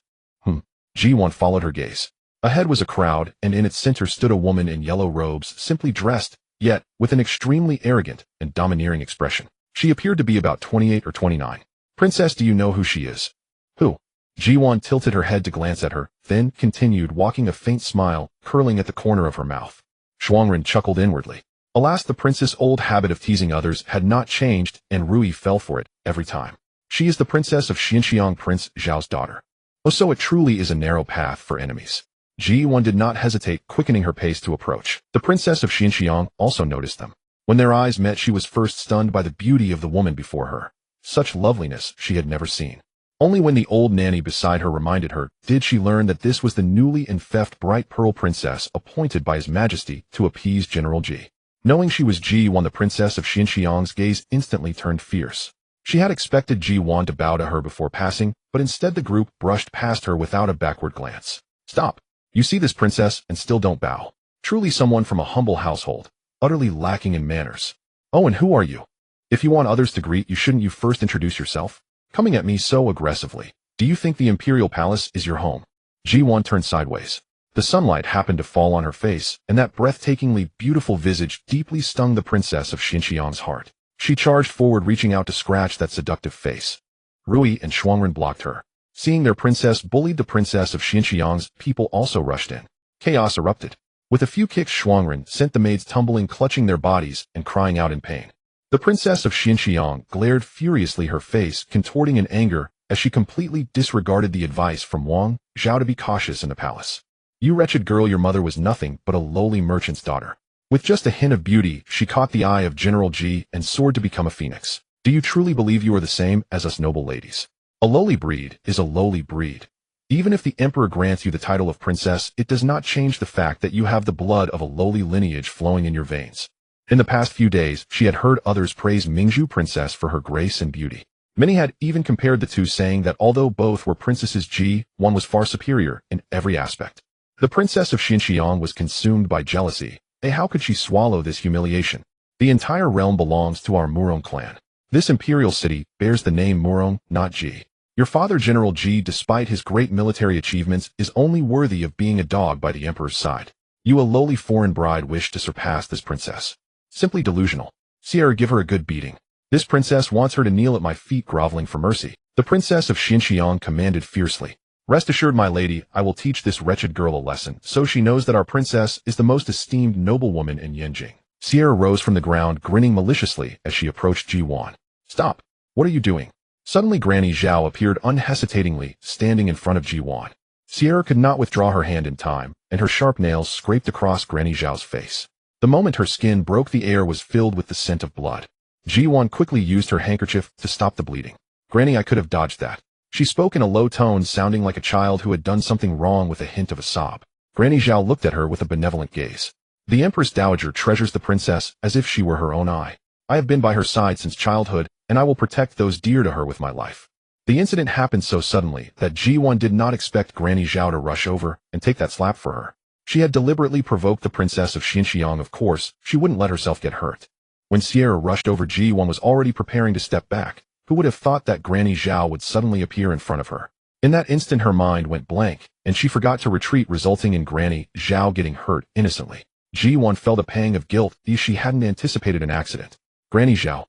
Ji Duan followed her gaze. Ahead was a crowd, and in its center stood a woman in yellow robes, simply dressed, yet with an extremely arrogant and domineering expression. She appeared to be about 28 or 29. Princess, do you know who she is? Who? Ji Duan tilted her head to glance at her, then continued walking, a faint smile curling at the corner of her mouth. Shuangren chuckled inwardly. Alas, the princess' old habit of teasing others had not changed, and Rui fell for it every time. She is the princess of Xinxiang, Prince Zhao's daughter. Oh, so it truly is a narrow path for enemies. Ji Duan did not hesitate, quickening her pace to approach. The princess of Xinxiang also noticed them. When their eyes met, she was first stunned by the beauty of the woman before her. Such loveliness she had never seen. Only when the old nanny beside her reminded her did she learn that this was the newly enfeoffed bright pearl princess appointed by His Majesty to appease General Ji. Knowing she was Ji Duan, the princess of Xinxiang's gaze instantly turned fierce. She had expected Ji Duan to bow to her before passing, but instead the group brushed past her without a backward glance. Stop. You see this princess and still don't bow. Truly someone from a humble household, utterly lacking in manners. Oh, and who are you? If you want others to greet you, shouldn't you first introduce yourself? Coming at me so aggressively. Do you think the imperial palace is your home? Ji Duan turned sideways. The sunlight happened to fall on her face, and that breathtakingly beautiful visage deeply stung the princess of Xinxiang's heart. She charged forward, reaching out to scratch that seductive face. Rui and Shuangren blocked her. Seeing their princess bullied the princess of Xinjiang's, people also rushed in. Chaos erupted. With a few kicks, Shuangren sent the maids tumbling, clutching their bodies and crying out in pain. The princess of Xinjiang glared furiously, her face contorting in anger as she completely disregarded the advice from Wang Zhao to be cautious in the palace. You wretched girl, your mother was nothing but a lowly merchant's daughter. With just a hint of beauty, she caught the eye of General Ji and soared to become a phoenix. Do you truly believe you are the same as us noble ladies? A lowly breed is a lowly breed. Even if the emperor grants you the title of princess, it does not change the fact that you have the blood of a lowly lineage flowing in your veins. In the past few days, she had heard others praise Mingzhu princess for her grace and beauty. Many had even compared the two, saying that although both were princesses, Ji Duan was far superior in every aspect. The princess of Xinjiang was consumed by jealousy. How could she swallow this humiliation? The entire realm belongs to our Murong clan. This imperial city bears the name Murong, not Ji. Your father, General Ji, despite his great military achievements, is only worthy of being a dog by the emperor's side. You, a lowly foreign bride, wish to surpass this princess. Simply delusional. Sierra, give her a good beating. This princess wants her to kneel at my feet, groveling for mercy. The princess of Xinjiang commanded fiercely. Rest assured, my lady, I will teach this wretched girl a lesson, so she knows that our princess is the most esteemed noblewoman in Yanjing. Sierra rose from the ground, grinning maliciously as she approached Ji Duan. Stop! What are you doing? Suddenly Granny Zhao appeared unhesitatingly, standing in front of Ji Duan. Sierra could not withdraw her hand in time, and her sharp nails scraped across Granny Zhao's face. The moment her skin broke, the air was filled with the scent of blood. Ji Duan quickly used her handkerchief to stop the bleeding. Granny, I could have dodged that. She spoke in a low tone, sounding like a child who had done something wrong, with a hint of a sob. Granny Zhao looked at her with a benevolent gaze. The Empress Dowager treasures the princess as if she were her own eye. I have been by her side since childhood, and I will protect those dear to her with my life. The incident happened so suddenly that Ji Duan did not expect Granny Zhao to rush over and take that slap for her. She had deliberately provoked the princess of Xinjiang. Of course, she wouldn't let herself get hurt. When Sierra rushed over, Ji Duan was already preparing to step back. Who would have thought that Granny Zhao would suddenly appear in front of her? In that instant, her mind went blank, and she forgot to retreat, resulting in Granny Zhao getting hurt innocently. Ji Duan felt a pang of guilt. She hadn't anticipated an accident. Granny Zhao,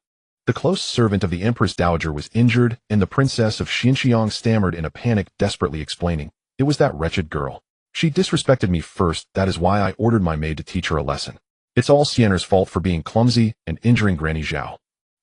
the close servant of the Empress Dowager, was injured, and the princess of Xinjiang stammered in a panic, desperately explaining, "It was that wretched girl. She disrespected me first, that is why I ordered my maid to teach her a lesson. It's all Sierra's fault for being clumsy and injuring Granny Zhao."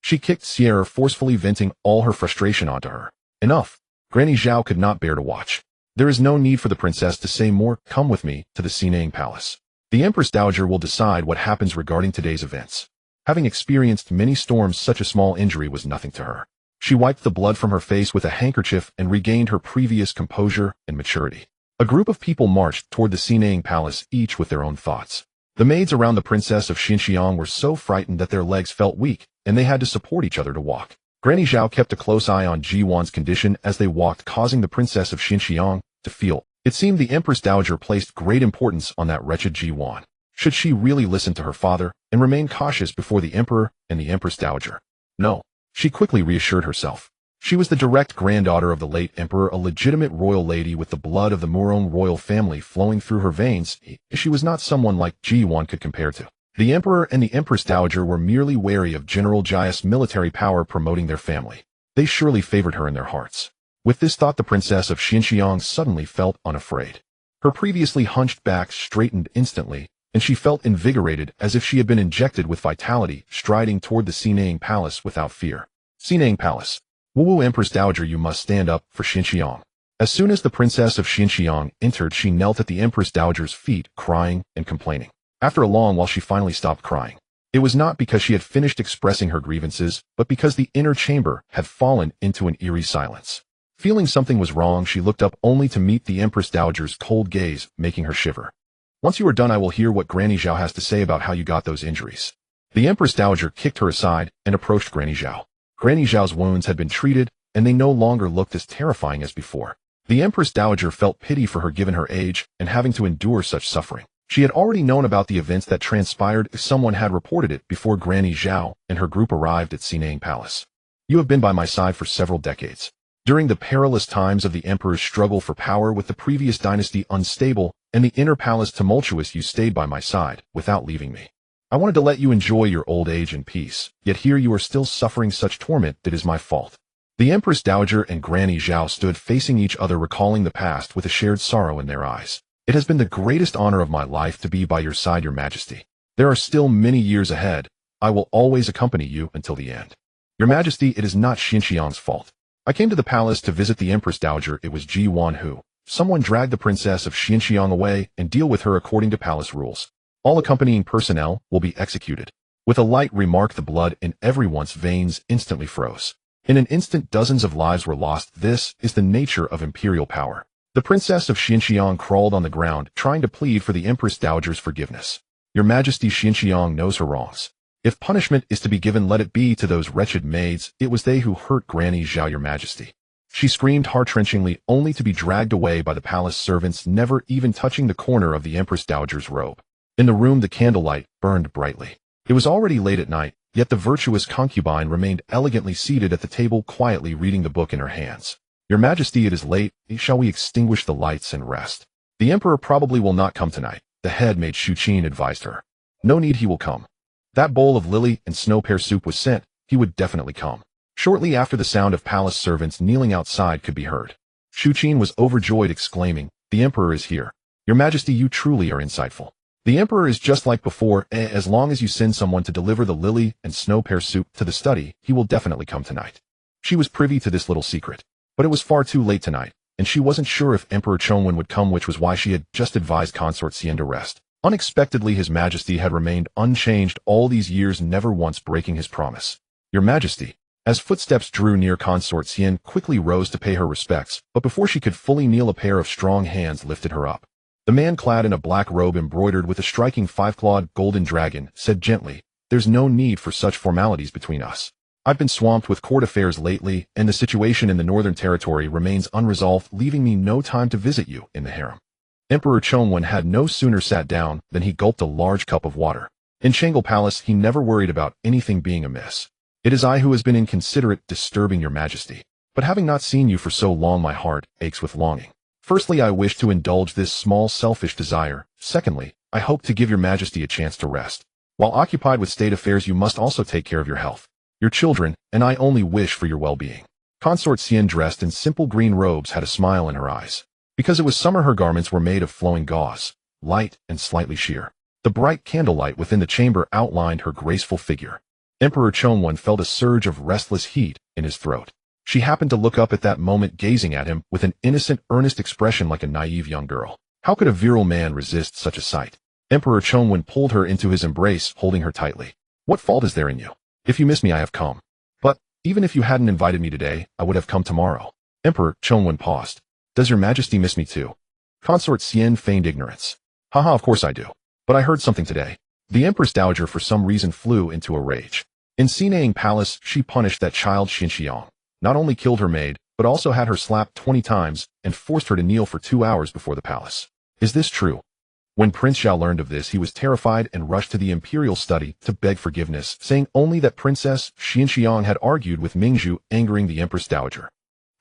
She kicked Sierra, forcefully venting all her frustration onto her. Enough. Granny Zhao could not bear to watch. There is no need for the princess to say more. Come with me to the Sinang Palace. The Empress Dowager will decide what happens regarding today's events. Having experienced many storms, such a small injury was nothing to her. She wiped the blood from her face with a handkerchief and regained her previous composure and maturity. A group of people marched toward the Sinang Palace, each with their own thoughts. The maids around the princess of Xinjiang were so frightened that their legs felt weak, and they had to support each other to walk. Granny Zhao kept a close eye on Ji Duan's condition as they walked, causing the princess of Xinjiang to feel. It seemed the Empress Dowager placed great importance on that wretched Ji Duan. Should she really listen to her father and remain cautious before the emperor and the Empress Dowager? No. She quickly reassured herself. She was the direct granddaughter of the late emperor, a legitimate royal lady with the blood of the Murong royal family flowing through her veins. She was not someone like Ji Duan could compare to. The emperor and the Empress Dowager were merely wary of General Ji's military power promoting their family. They surely favored her in their hearts. With this thought, the princess of Xinjiang suddenly felt unafraid. Her previously hunched back straightened instantly, and she felt invigorated, as if she had been injected with vitality, striding toward the Sinang Palace without fear. Sinang Palace. Wu Empress Dowager, you must stand up for Xinjiang. As soon as the princess of Xinjiang entered, she knelt at the Empress Dowager's feet, crying and complaining. After a long while, she finally stopped crying. It was not because she had finished expressing her grievances, but because the inner chamber had fallen into an eerie silence. Feeling something was wrong, she looked up only to meet the Empress Dowager's cold gaze, making her shiver. Once you are done, I will hear what Granny Zhao has to say about how you got those injuries. The Empress Dowager kicked her aside and approached Granny Zhao. Granny Zhao's wounds had been treated, and they no longer looked as terrifying as before. The Empress Dowager felt pity for her given her age and having to endure such suffering. She had already known about the events that transpired if someone had reported it before Granny Zhao and her group arrived at Sinang Palace. You have been by my side for several decades. During the perilous times of the emperor's struggle for power, with the previous dynasty unstable and the inner palace tumultuous, you stayed by my side without leaving me. I wanted to let you enjoy your old age in peace, yet here you are still suffering such torment that is my fault." The Empress Dowager and Granny Zhao stood facing each other, recalling the past with a shared sorrow in their eyes. "It has been the greatest honor of my life to be by your side, Your Majesty. There are still many years ahead. I will always accompany you until the end. Your Majesty, it is not Xinxiang's fault. I came to the palace to visit the Empress Dowager. It was Ji Duan who. Someone dragged the princess of Xinxiang away and deal with her according to palace rules. All accompanying personnel will be executed." With a light remark, the blood in everyone's veins instantly froze. In an instant, dozens of lives were lost. This is the nature of imperial power. The princess of Xinxiang crawled on the ground, trying to plead for the Empress Dowager's forgiveness. "Your Majesty, Xinxiang knows her wrongs. If punishment is to be given, let it be to those wretched maids. It was they who hurt Granny Zhao, Your Majesty." She screamed heart-wrenchingly, only to be dragged away by the palace servants, never even touching the corner of the Empress Dowager's robe. In the room, the candlelight burned brightly. It was already late at night, yet the virtuous concubine remained elegantly seated at the table, quietly reading the book in her hands. "Your Majesty, it is late. Shall we extinguish the lights and rest? The Emperor probably will not come tonight," the head maid Yue Qing advised her. "No need, he will come. That bowl of lily and snow pear soup was sent. He would definitely come." Shortly after, the sound of palace servants kneeling outside could be heard. Yue Qing was overjoyed, exclaiming, "The Emperor is here. Your Majesty, you truly are insightful. The Emperor is just like before. As long as you send someone to deliver the lily and snow pear soup to the study, he will definitely come tonight." She was privy to this little secret, but it was far too late tonight, and she wasn't sure if Emperor Chongwen would come, which was why she had just advised Consort Xian to rest. Unexpectedly, His Majesty had remained unchanged all these years, never once breaking his promise. "Your Majesty." As footsteps drew near, Consort Xian quickly rose to pay her respects, but before she could fully kneel, a pair of strong hands lifted her up. The man, clad in a black robe embroidered with a striking five-clawed golden dragon, said gently, "There's no need for such formalities between us. I've been swamped with court affairs lately, and the situation in the Northern Territory remains unresolved, leaving me no time to visit you in the harem." Emperor Chongwen had no sooner sat down than he gulped a large cup of water. In Changle Palace, he never worried about anything being amiss. "It is I who has been inconsiderate, disturbing Your Majesty. But having not seen you for so long, my heart aches with longing. Firstly, I wish to indulge this small selfish desire. Secondly, I hope to give Your Majesty a chance to rest. While occupied with state affairs, you must also take care of your health, your children, and I only wish for your well-being." Consort Xian, dressed in simple green robes, had a smile in her eyes. Because it was summer, her garments were made of flowing gauze, light and slightly sheer. The bright candlelight within the chamber outlined her graceful figure. Emperor Chongwen felt a surge of restless heat in his throat. She happened to look up at that moment, gazing at him with an innocent, earnest expression like a naive young girl. How could a virile man resist such a sight? Emperor Chongwen pulled her into his embrace, holding her tightly. "What fault is there in you? If you miss me, I have come. But even if you hadn't invited me today, I would have come tomorrow." Emperor Chongwen paused. "Does Your Majesty miss me too?" Consort Xian feigned ignorance. "Haha, of course I do. But I heard something today." The Empress Dowager for some reason flew into a rage. In Xinang Palace, she punished that child Xinxiang. Not only killed her maid, but also had her slapped 20 times and forced her to kneel for 2 hours before the palace. Is this true? When Prince Zhao learned of this, he was terrified and rushed to the imperial study to beg forgiveness, saying only that Princess Xinxiang had argued with Mingzhu, angering the Empress Dowager.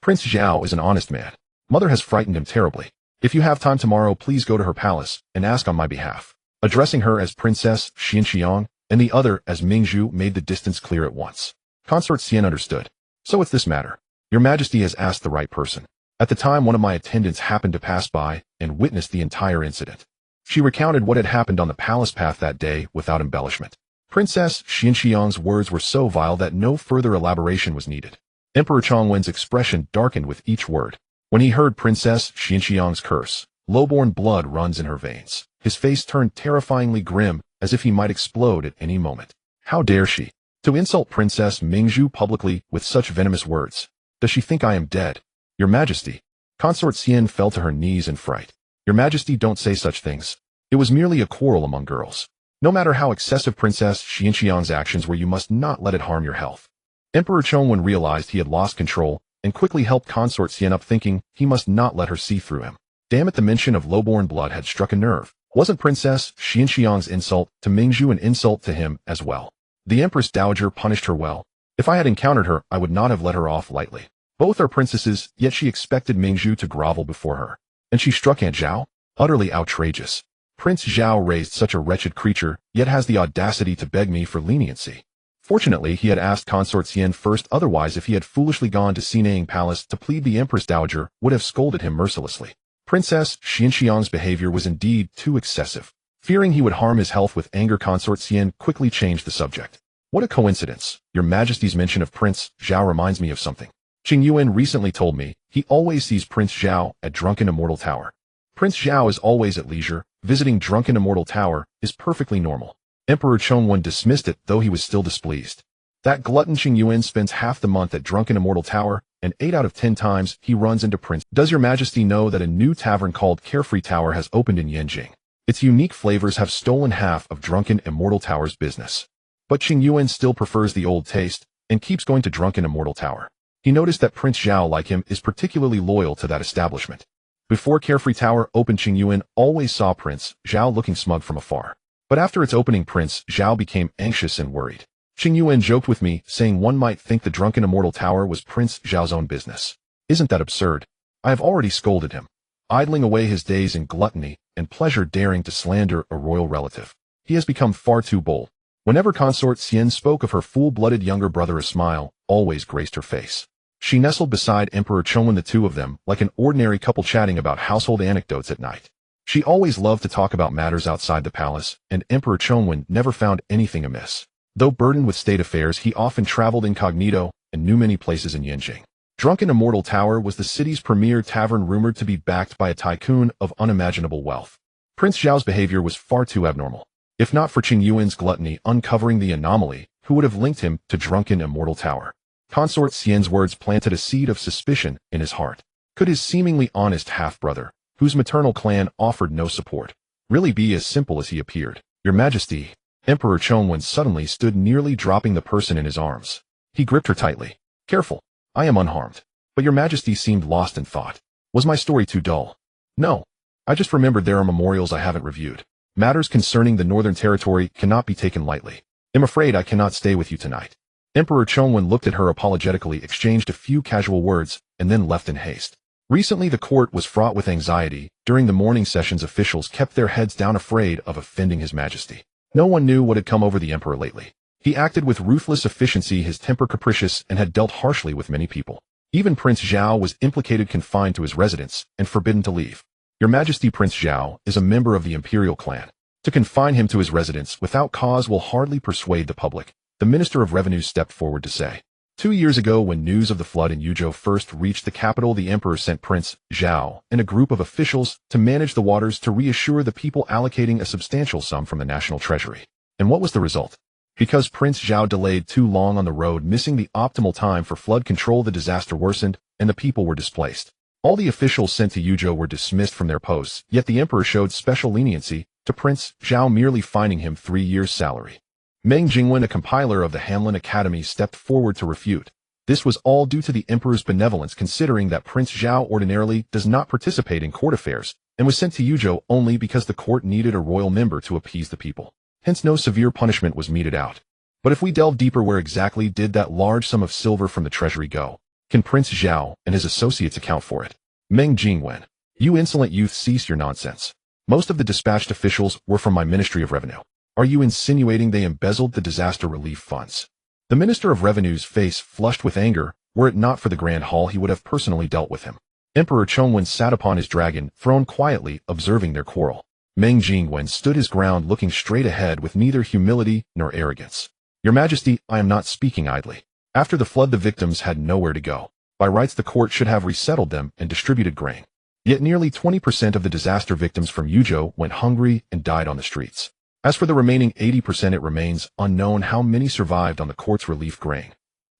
Prince Zhao is an honest man. Mother has frightened him terribly. If you have time tomorrow, please go to her palace and ask on my behalf. Addressing her as Princess Xinxiang and the other as Mingzhu made the distance clear at once. Consort Xian understood. "So it's this matter. Your Majesty has asked the right person. At the time, one of my attendants happened to pass by and witnessed the entire incident." She recounted what had happened on the palace path that day without embellishment. Princess Xinxiang's words were so vile that no further elaboration was needed. Emperor Chongwen's expression darkened with each word. When he heard Princess Xinxiang's curse, low-born blood runs in her veins. His face turned terrifyingly grim, as if he might explode at any moment. How dare she to insult Princess Mingzhu publicly with such venomous words? Does she think I am dead? Your Majesty. Consort Xian fell to her knees in fright. Your Majesty, don't say such things. It was merely a quarrel among girls. No matter how excessive Princess Xinxiang's actions were, you must not let it harm your health. Emperor Chongwen realized he had lost control and quickly helped Consort Xian up, thinking he must not let her see through him. Damn it, the mention of low-born blood had struck a nerve. Wasn't Princess Xinxiang's insult to Mingzhu an insult to him as well? The Empress Dowager punished her well. If I had encountered her, I would not have let her off lightly. Both are princesses, yet she expected Mingzhu to grovel before her. And she struck Aunt Zhao? Utterly outrageous. Prince Zhao raised such a wretched creature, yet has the audacity to beg me for leniency. Fortunately, he had asked Consort Xian first, otherwise if he had foolishly gone to Xinang Palace to plead, the Empress Dowager would have scolded him mercilessly. Princess Xianxiang's behavior was indeed too excessive. Fearing he would harm his health with anger, Consort Xian quickly changed the subject. What a coincidence. Your Majesty's mention of Prince Zhao reminds me of something. Qing Yuan recently told me he always sees Prince Zhao at Drunken Immortal Tower. Prince Zhao is always at leisure. Visiting Drunken Immortal Tower is perfectly normal. Emperor Chongwen dismissed it, though he was still displeased. That glutton Qing Yuan spends half the month at Drunken Immortal Tower, and 8 out of 10 times he runs into Prince. Does your Majesty know that a new tavern called Carefree Tower has opened in Yanjing? Its unique flavors have stolen half of Drunken Immortal Tower's business. But Qing Yuan still prefers the old taste, and keeps going to Drunken Immortal Tower. He noticed that Prince Zhao, like him, is particularly loyal to that establishment. Before Carefree Tower opened, Qing Yuan always saw Prince Zhao looking smug from afar. But after its opening, Prince Zhao became anxious and worried. Qing Yuan joked with me, saying one might think the Drunken Immortal Tower was Prince Zhao's own business. Isn't that absurd? I have already scolded him, idling away his days in gluttony and pleasure, daring to slander a royal relative. He has become far too bold. Whenever Consort Xian spoke of her full-blooded younger brother, a smile always graced her face. She nestled beside Emperor Chongwen, the two of them like an ordinary couple chatting about household anecdotes at night. She always loved to talk about matters outside the palace, and Emperor Chongwen never found anything amiss. Though burdened with state affairs, he often traveled incognito and knew many places in Yanjing. Drunken Immortal Tower was the city's premier tavern, rumored to be backed by a tycoon of unimaginable wealth. Prince Zhao's behavior was far too abnormal. If not for Qing Yuan's gluttony uncovering the anomaly, who would have linked him to Drunken Immortal Tower? Consort Xian's words planted a seed of suspicion in his heart. Could his seemingly honest half-brother, whose maternal clan offered no support, really be as simple as he appeared? Your Majesty, Emperor Chongwen suddenly stood, nearly dropping the person in his arms. He gripped her tightly. Careful, I am unharmed. But your Majesty seemed lost in thought. Was my story too dull? No. I just remembered there are memorials I haven't reviewed. Matters concerning the Northern Territory cannot be taken lightly. I'm afraid I cannot stay with you tonight. Emperor Chongwen looked at her apologetically, exchanged a few casual words, and then left in haste. Recently the court was fraught with anxiety. During the morning sessions, officials kept their heads down, afraid of offending His Majesty. No one knew what had come over the emperor lately. He acted with ruthless efficiency, his temper capricious, and had dealt harshly with many people. Even Prince Zhao was implicated, confined to his residence, and forbidden to leave. Your Majesty, Prince Zhao is a member of the imperial clan. To confine him to his residence without cause will hardly persuade the public, the Minister of Revenue stepped forward to say. 2 years ago, when news of the flood in Yuzhou first reached the capital, the emperor sent Prince Zhao and a group of officials to manage the waters, to reassure the people, allocating a substantial sum from the national treasury. And what was the result? Because Prince Zhao delayed too long on the road, missing the optimal time for flood control, the disaster worsened, and the people were displaced. All the officials sent to Yuzhou were dismissed from their posts, yet the emperor showed special leniency to Prince Zhao, merely fining him 3 years' salary. Meng Jingwen, a compiler of the Hanlin Academy, stepped forward to refute. This was all due to the emperor's benevolence, considering that Prince Zhao ordinarily does not participate in court affairs, and was sent to Yuzhou only because the court needed a royal member to appease the people. Hence no severe punishment was meted out. But if we delve deeper, where exactly did that large sum of silver from the treasury go? Can Prince Zhao and his associates account for it? Meng Jingwen, you insolent youth, cease your nonsense. Most of the dispatched officials were from my Ministry of Revenue. Are you insinuating they embezzled the disaster relief funds? The Minister of Revenue's face flushed with anger. Were it not for the Grand Hall, he would have personally dealt with him. Emperor Chongwen sat upon his dragon throne quietly, observing their quarrel. Meng Jingwen stood his ground, looking straight ahead with neither humility nor arrogance. Your Majesty, I am not speaking idly. After the flood, the victims had nowhere to go. By rights, the court should have resettled them and distributed grain. Yet nearly 20% of the disaster victims from Yuzhou went hungry and died on the streets. As for the remaining 80%, it remains unknown how many survived on the court's relief grain.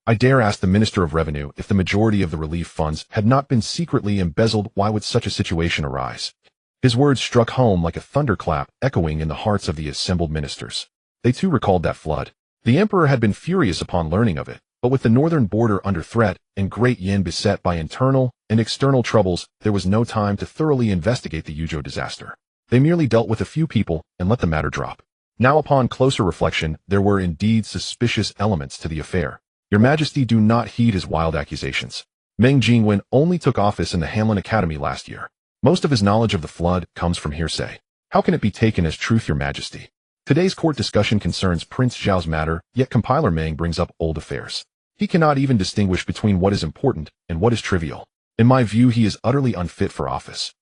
I dare ask the Minister of Revenue, if the majority of the relief funds had not been secretly embezzled, why would such a situation arise? His words struck home like a thunderclap, echoing in the hearts of the assembled ministers. They too recalled that flood. The emperor had been furious upon learning of it, but with the northern border under threat and Great Yin beset by internal and external troubles, there was no time to thoroughly investigate the Yuzhou disaster. They merely dealt with a few people and let the matter drop. Now, upon closer reflection, there were indeed suspicious elements to the affair. Your Majesty, do not heed his wild accusations. Meng Jingwen only took office in the Hanlin Academy last year. Most of his knowledge of the flood comes from hearsay. How can it be taken as truth, Your Majesty? Today's court discussion concerns Prince Zhao's matter, yet compiler Meng brings up old affairs. He cannot even distinguish between what is important and what is trivial. In my view, he is utterly unfit for office.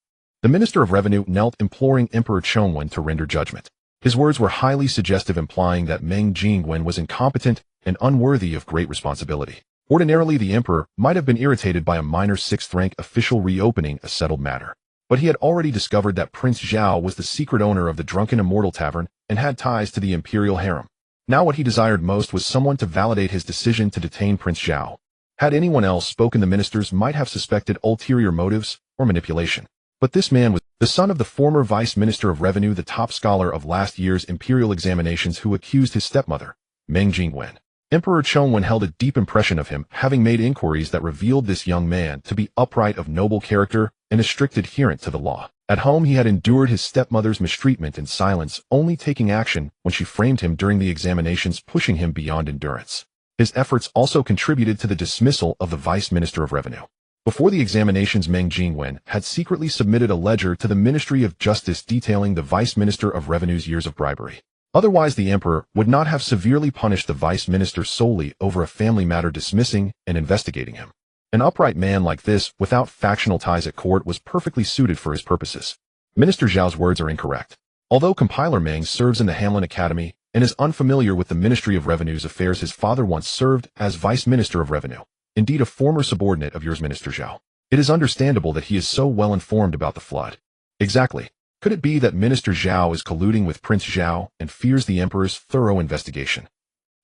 The Minister of Revenue knelt imploring Emperor Chongwen to render judgment. His words were highly suggestive, implying that Meng Jingwen was incompetent and unworthy of great responsibility. Ordinarily, the emperor might have been irritated by a minor sixth-rank official reopening a settled matter. But he had already discovered that Prince Zhao was the secret owner of the Drunken Immortal Tavern and had ties to the imperial harem. Now what he desired most was someone to validate his decision to detain Prince Zhao. Had anyone else spoken, the ministers might have suspected ulterior motives or manipulation. But this man was the son of the former Vice Minister of Revenue, the top scholar of last year's imperial examinations, who accused his stepmother, Meng Jingwen. Emperor Chongwen held a deep impression of him, having made inquiries that revealed this young man to be upright, of noble character, and a strict adherent to the law. At home, he had endured his stepmother's mistreatment in silence, only taking action when she framed him during the examinations, pushing him beyond endurance. His efforts also contributed to the dismissal of the Vice Minister of Revenue. Before the examinations, Meng Jingwen had secretly submitted a ledger to the Ministry of Justice detailing the Vice Minister of Revenue's years of bribery. Otherwise, the emperor would not have severely punished the vice minister solely over a family matter, dismissing and investigating him. An upright man like this, without factional ties at court, was perfectly suited for his purposes. Minister Zhao's words are incorrect. Although compiler Meng serves in the Hamlin Academy and is unfamiliar with the Ministry of Revenue's affairs, his father once served as Vice Minister of Revenue, indeed a former subordinate of yours, Minister Zhao. It is understandable that he is so well informed about the flood. Exactly. Could it be that Minister Zhao is colluding with Prince Zhao and fears the emperor's thorough investigation?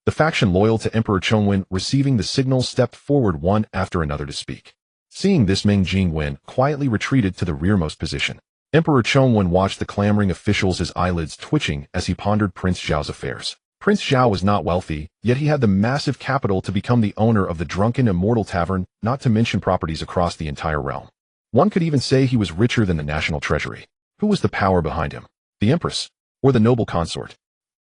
The faction loyal to Emperor Chongwen, receiving the signal, stepped forward one after another to speak. Seeing this, Meng Jingwen quietly retreated to the rearmost position. Emperor Chongwen watched the clamoring officials, his eyelids twitching as he pondered Prince Zhao's affairs. Prince Zhao was not wealthy, yet he had the massive capital to become the owner of the Drunken Immortal Tavern, not to mention properties across the entire realm. One could even say he was richer than the national treasury. Who was the power behind him? The Empress? Or the noble consort?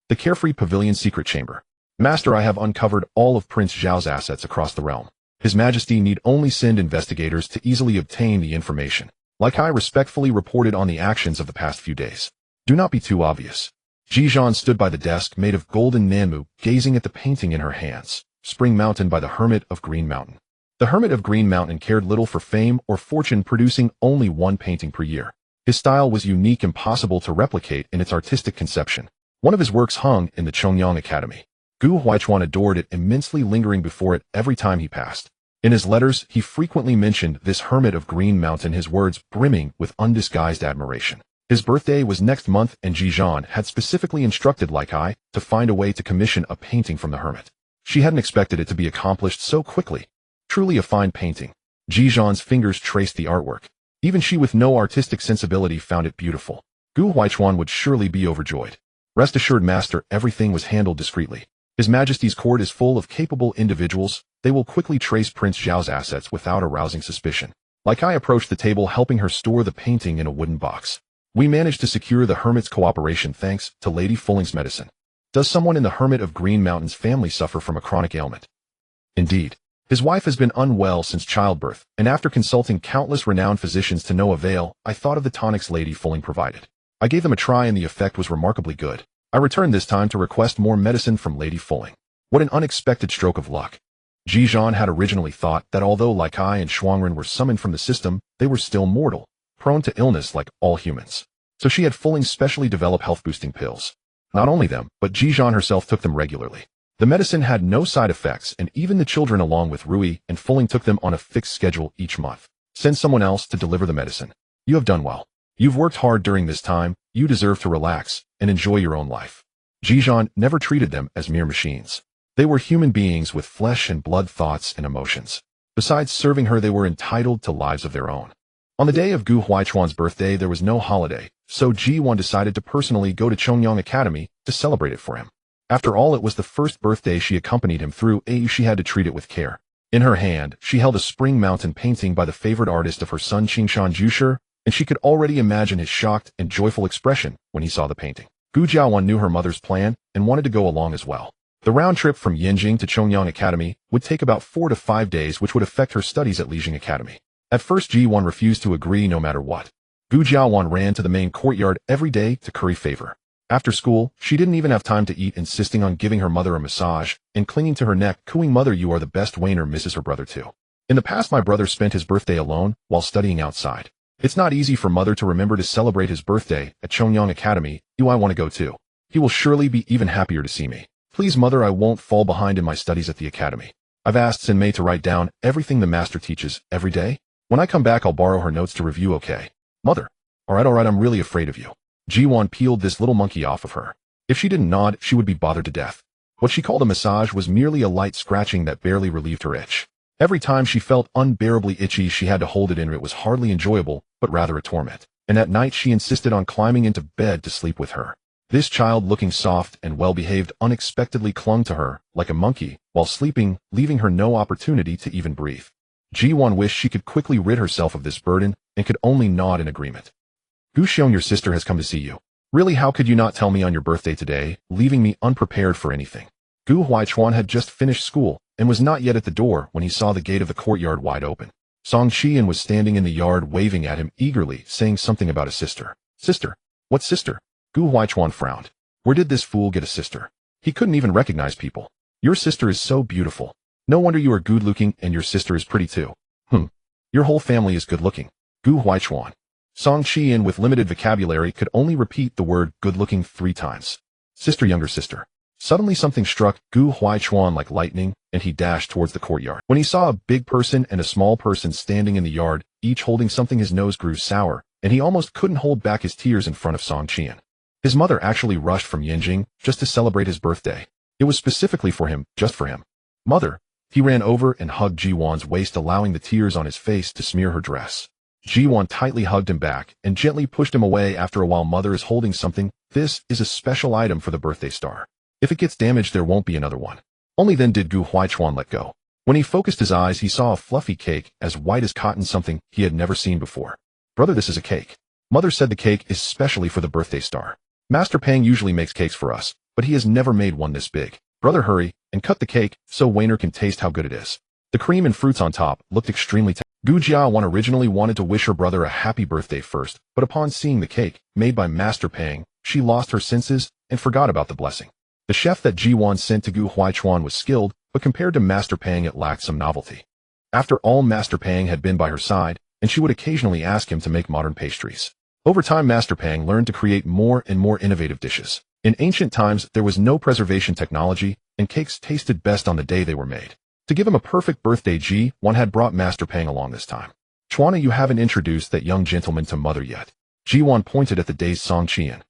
The carefree pavilion secret chamber. Master, I have uncovered all of Prince Zhao's assets across the realm. His Majesty need only send investigators to easily obtain the information. Like I respectfully reported on the actions of the past few days. Do not be too obvious. Ji Duan stood by the desk made of golden Nanmu, gazing at the painting in her hands. Spring Mountain by the Hermit of Green Mountain. The Hermit of Green Mountain cared little for fame or fortune, producing only one painting per year. His style was unique, impossible to replicate in its artistic conception. One of his works hung in the Chongyang Academy. Gu Huaichuan adored it immensely, lingering before it every time he passed. In his letters, he frequently mentioned this Hermit of Green Mountain, his words brimming with undisguised admiration. His birthday was next month, and Ji Duan had specifically instructed Lai Kai to find a way to commission a painting from the hermit. She hadn't expected it to be accomplished so quickly. Truly a fine painting. Ji Duan's fingers traced the artwork. Even she, with no artistic sensibility, found it beautiful. Gu Huaichuan would surely be overjoyed. Rest assured, Master, everything was handled discreetly. His Majesty's court is full of capable individuals. They will quickly trace Prince Zhao's assets without arousing suspicion. Lai Kai approached the table, helping her store the painting in a wooden box. We managed to secure the hermit's cooperation thanks to Lady Fulling's medicine. Does someone in the Hermit of Green Mountain's family suffer from a chronic ailment? Indeed. His wife has been unwell since childbirth, and after consulting countless renowned physicians to no avail, I thought of the tonics Lady Fulling provided. I gave them a try and the effect was remarkably good. I returned this time to request more medicine from Lady Fulling. What an unexpected stroke of luck. Ji Duan had originally thought that although Lai Kai and Shuangren were summoned from the system, they were still mortal, prone to illness like all humans. So she had Fulling's specially developed health-boosting pills. Not only them, but Ji Duan herself took them regularly. The medicine had no side effects, and even the children along with Rui and Fulling took them on a fixed schedule each month. Send someone else to deliver the medicine. You have done well. You've worked hard during this time. You deserve to relax and enjoy your own life. Ji Duan never treated them as mere machines. They were human beings with flesh and blood, thoughts and emotions. Besides serving her, they were entitled to lives of their own. On the day of Gu Huaichuan's birthday, there was no holiday, so Ji Duan decided to personally go to Chongyang Academy to celebrate it for him. After all, it was the first birthday she accompanied him through. She had to treat it with care. In her hand, she held a Spring Mountain painting by the favorite artist of her son Qingshan Jusher, and she could already imagine his shocked and joyful expression when he saw the painting. Gu Jiawan knew her mother's plan and wanted to go along as well. The round trip from Yanjing to Chongyang Academy would take about 4 to 5 days, which would affect her studies at Lijing Academy. At first, Ji Duan refused to agree no matter what. Gu Jiawan ran to the main courtyard every day to curry favor. After school, she didn't even have time to eat, insisting on giving her mother a massage and clinging to her neck, cooing, "Mother, you are the best." Wainer misses her brother too. In the past, my brother spent his birthday alone while studying outside. It's not easy for mother to remember to celebrate his birthday at Chongyang Academy. Do I want to go too? He will surely be even happier to see me. Please, mother, I won't fall behind in my studies at the academy. I've asked Sinmei to write down everything the master teaches every day. When I come back, I'll borrow her notes to review, okay? Mother. Alright, I'm really afraid of you. Ji Duan peeled this little monkey off of her. If she didn't nod, she would be bothered to death. What she called a massage was merely a light scratching that barely relieved her itch. Every time she felt unbearably itchy, she had to hold it in. It was hardly enjoyable, but rather a torment. And at night she insisted on climbing into bed to sleep with her. This child, looking soft and well-behaved, unexpectedly clung to her like a monkey while sleeping, leaving her no opportunity to even breathe. Ji Duan wished she could quickly rid herself of this burden and could only nod in agreement. Gu Xiong, your sister has come to see you. Really, how could you not tell me on your birthday today, leaving me unprepared for anything? Gu Huaichuan had just finished school and was not yet at the door when he saw the gate of the courtyard wide open. Song Qian was standing in the yard waving at him eagerly, saying something about a sister. Sister? What sister? Gu Huaichuan frowned. Where did this fool get a sister? He couldn't even recognize people. Your sister is so beautiful. No wonder you are good-looking, and your sister is pretty too. Your whole family is good-looking. Gu Huaichuan. Song Qian, with limited vocabulary, could only repeat the word good-looking 3 times. Sister, younger sister. Suddenly something struck Gu Huaichuan like lightning, and he dashed towards the courtyard. When he saw a big person and a small person standing in the yard, each holding something, his nose grew sour, and he almost couldn't hold back his tears in front of Song Qian. His mother actually rushed from Yanjing just to celebrate his birthday. It was specifically for him, just for him. Mother. He ran over and hugged Ji Duan's waist, allowing the tears on his face to smear her dress. Ji Duan tightly hugged him back and gently pushed him away. After a while, mother is holding something. This is a special item for the birthday star. If it gets damaged, there won't be another one. Only then did Gu Huaichuan let go. When he focused his eyes, he saw a fluffy cake as white as cotton, something he had never seen before. Brother, this is a cake. Mother said the cake is specially for the birthday star. Master Pang usually makes cakes for us, but he has never made one this big. Brother, hurry and cut the cake so Wainer can taste how good it is. The cream and fruits on top looked extremely tasty. Gu Jiawan originally wanted to wish her brother a happy birthday first, but upon seeing the cake, made by Master Pang, she lost her senses and forgot about the blessing. The chef that Ji Duan sent to Gu Huaichuan was skilled, but compared to Master Pang it lacked some novelty. After all, Master Pang had been by her side, and she would occasionally ask him to make modern pastries. Over time, Master Pang learned to create more and more innovative dishes. In ancient times, there was no preservation technology, and cakes tasted best on the day they were made. To give him a perfect birthday, Ji Duan had brought Master Pang along this time. Chuana, you haven't introduced that young gentleman to mother yet. Ji Duan pointed at the dazed Song Qian.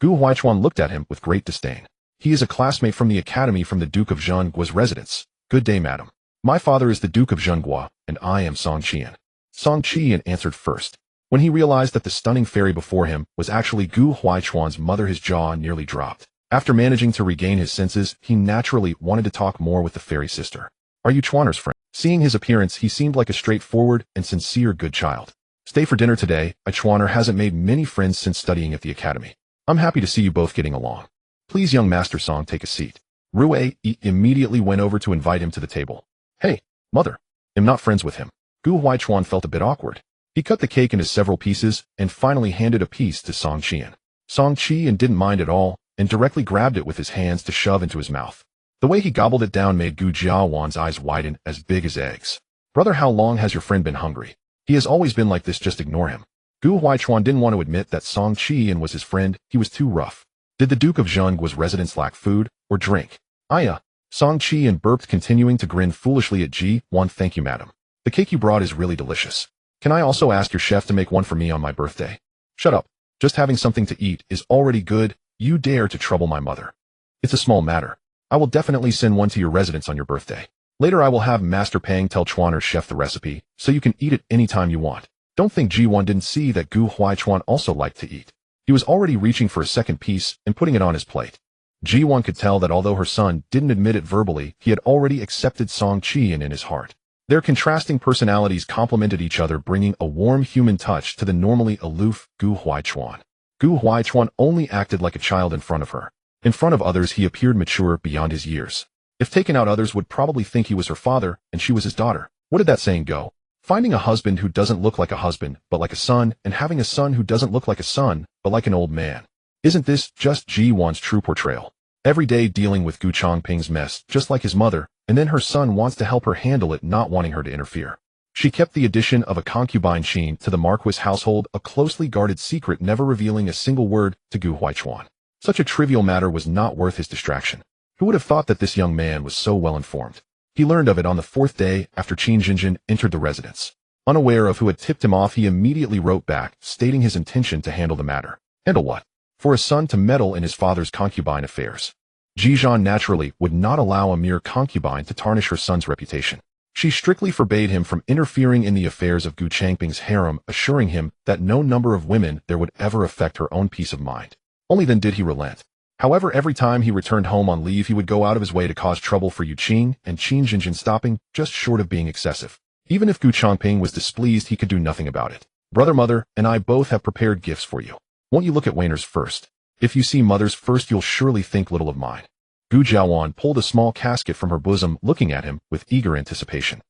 Gu Huaichuan looked at him with great disdain. He is a classmate from the academy from the Duke of Zhengua's residence. Good day, madam. My father is the Duke of Zhenghua, and I am Song Qian. Song Qian answered first. When he realized that the stunning fairy before him was actually Gu Huaichuan's mother, his jaw nearly dropped. After managing to regain his senses, he naturally wanted to talk more with the fairy sister. Are you Chuaner's friend? Seeing his appearance, he seemed like a straightforward and sincere good child. Stay for dinner today. Chuaner hasn't made many friends since studying at the academy. I'm happy to see you both getting along. Please, young Master Song, take a seat. Rue immediately went over to invite him to the table. Hey, mother. I'm not friends with him. Gu Huaichuan felt a bit awkward. He cut the cake into several pieces and finally handed a piece to Song Qian. Song Qian didn't mind at all and directly grabbed it with his hands to shove into his mouth. The way he gobbled it down made Gu Jiawan's eyes widen as big as eggs. Brother, how long has your friend been hungry? He has always been like this, just ignore him. Gu Huaichuan didn't want to admit that Song Qian was his friend. He was too rough. Did the Duke of Zhengua's residence lack food or drink? Song Qian burped, continuing to grin foolishly at Ji Duan. Thank you, madam. The cake you brought is really delicious. Can I also ask your chef to make one for me on my birthday? Shut up. Just having something to eat is already good. You dare to trouble my mother. It's a small matter. I will definitely send one to your residence on your birthday. Later I will have Master Pang tell Chuaner's chef the recipe, so you can eat it anytime you want. Don't think Ji Duan didn't see that Gu Huaichuan also liked to eat. He was already reaching for a second piece and putting it on his plate. Ji Duan could tell that although her son didn't admit it verbally, he had already accepted Song Qian in his heart. Their contrasting personalities complemented each other, bringing a warm human touch to the normally aloof Gu Huaichuan. Gu Huaichuan only acted like a child in front of her. In front of others, he appeared mature beyond his years. If taken out, others would probably think he was her father and she was his daughter. What did that saying go? Finding a husband who doesn't look like a husband, but like a son, and having a son who doesn't look like a son, but like an old man. Isn't this just Ji Duan's true portrayal? Every day dealing with Gu Changping's mess, just like his mother, and then her son wants to help her handle it, not wanting her to interfere. She kept the addition of a concubine Qing to the Marquis household a closely guarded secret, never revealing a single word to Gu Huaichuan. Such a trivial matter was not worth his distraction. Who would have thought that this young man was so well informed? He learned of it on the 4th day after Qin Jinjin entered the residence. Unaware of who had tipped him off, he immediately wrote back, stating his intention to handle the matter. Handle what? For his son to meddle in his father's concubine affairs. Ji Duan naturally would not allow a mere concubine to tarnish her son's reputation. She strictly forbade him from interfering in the affairs of Gu Changping's harem, assuring him that no number of women there would ever affect her own peace of mind. Only then did he relent. However, every time he returned home on leave, he would go out of his way to cause trouble for Yue Qing and Qin Jinjin, stopping just short of being excessive. Even if Gu Changping was displeased, he could do nothing about it. Brother, mother, and I both have prepared gifts for you. Won't you look at Wayner's first? If you see mother's first, you'll surely think little of mine. Gu Jiawan pulled a small casket from her bosom, looking at him with eager anticipation.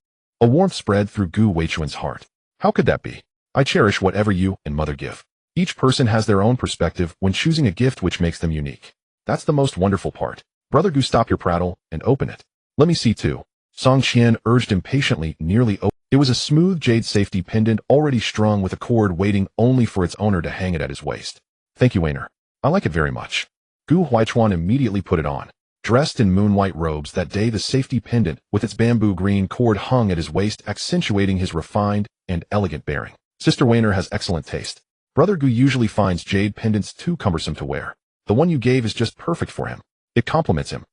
A warmth spread through Gu Weichuan's heart. How could that be? I cherish whatever you and mother give. Each person has their own perspective when choosing a gift, which makes them unique. That's the most wonderful part. Brother Gu, stop your prattle and open it. Let me see too. Song Qian urged impatiently, nearly open. It was a smooth jade safety pendant already strung with a cord, waiting only for its owner to hang it at his waist. Thank you, Wainer. I like it very much. Gu Huaichuan immediately put it on. Dressed in moon-white robes that day, the safety pendant with its bamboo green cord hung at his waist, accentuating his refined and elegant bearing. Sister Wainer has excellent taste. Brother Gu usually finds jade pendants too cumbersome to wear. The one you gave is just perfect for him. It compliments him.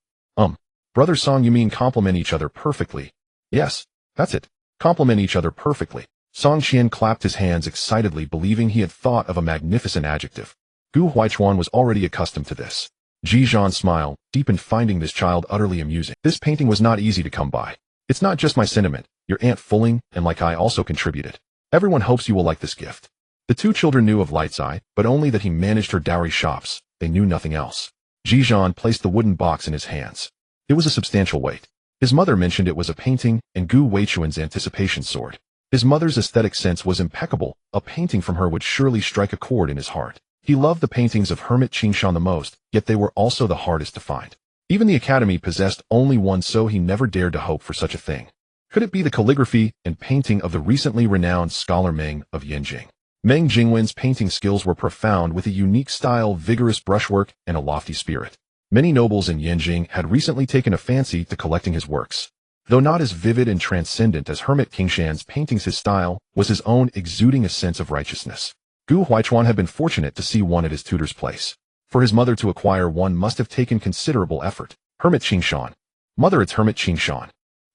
Brother Song, you mean complement each other perfectly? Yes, that's it. Complement each other perfectly. Song Qian clapped his hands excitedly, believing he had thought of a magnificent adjective. Gu Huaichuan was already accustomed to this. Ji Duan smiled, deep in finding this child utterly amusing. This painting was not easy to come by. It's not just my sentiment. Your Aunt Fulling and like I also contributed. Everyone hopes you will like this gift. The two children knew of Light's Eye, but only that he managed her dowry shops. They knew nothing else. Ji Duan placed the wooden box in his hands. It was a substantial weight. His mother mentioned it was a painting, and Gu Weichuan's anticipation soared. His mother's aesthetic sense was impeccable. A painting from her would surely strike a chord in his heart. He loved the paintings of Hermit Qingshan the most, yet they were also the hardest to find. Even the Academy possessed only one, so he never dared to hope for such a thing. Could it be the calligraphy and painting of the recently renowned scholar Meng of Yanjing? Meng Jingwen's painting skills were profound, with a unique style, vigorous brushwork, and a lofty spirit. Many nobles in Yanjing had recently taken a fancy to collecting his works. Though not as vivid and transcendent as Hermit Qingshan's paintings, his style was his own, exuding a sense of righteousness. Gu Huaichuan had been fortunate to see one at his tutor's place. For his mother to acquire one must have taken considerable effort. Hermit Qingshan. Mother, it's Hermit Qingshan.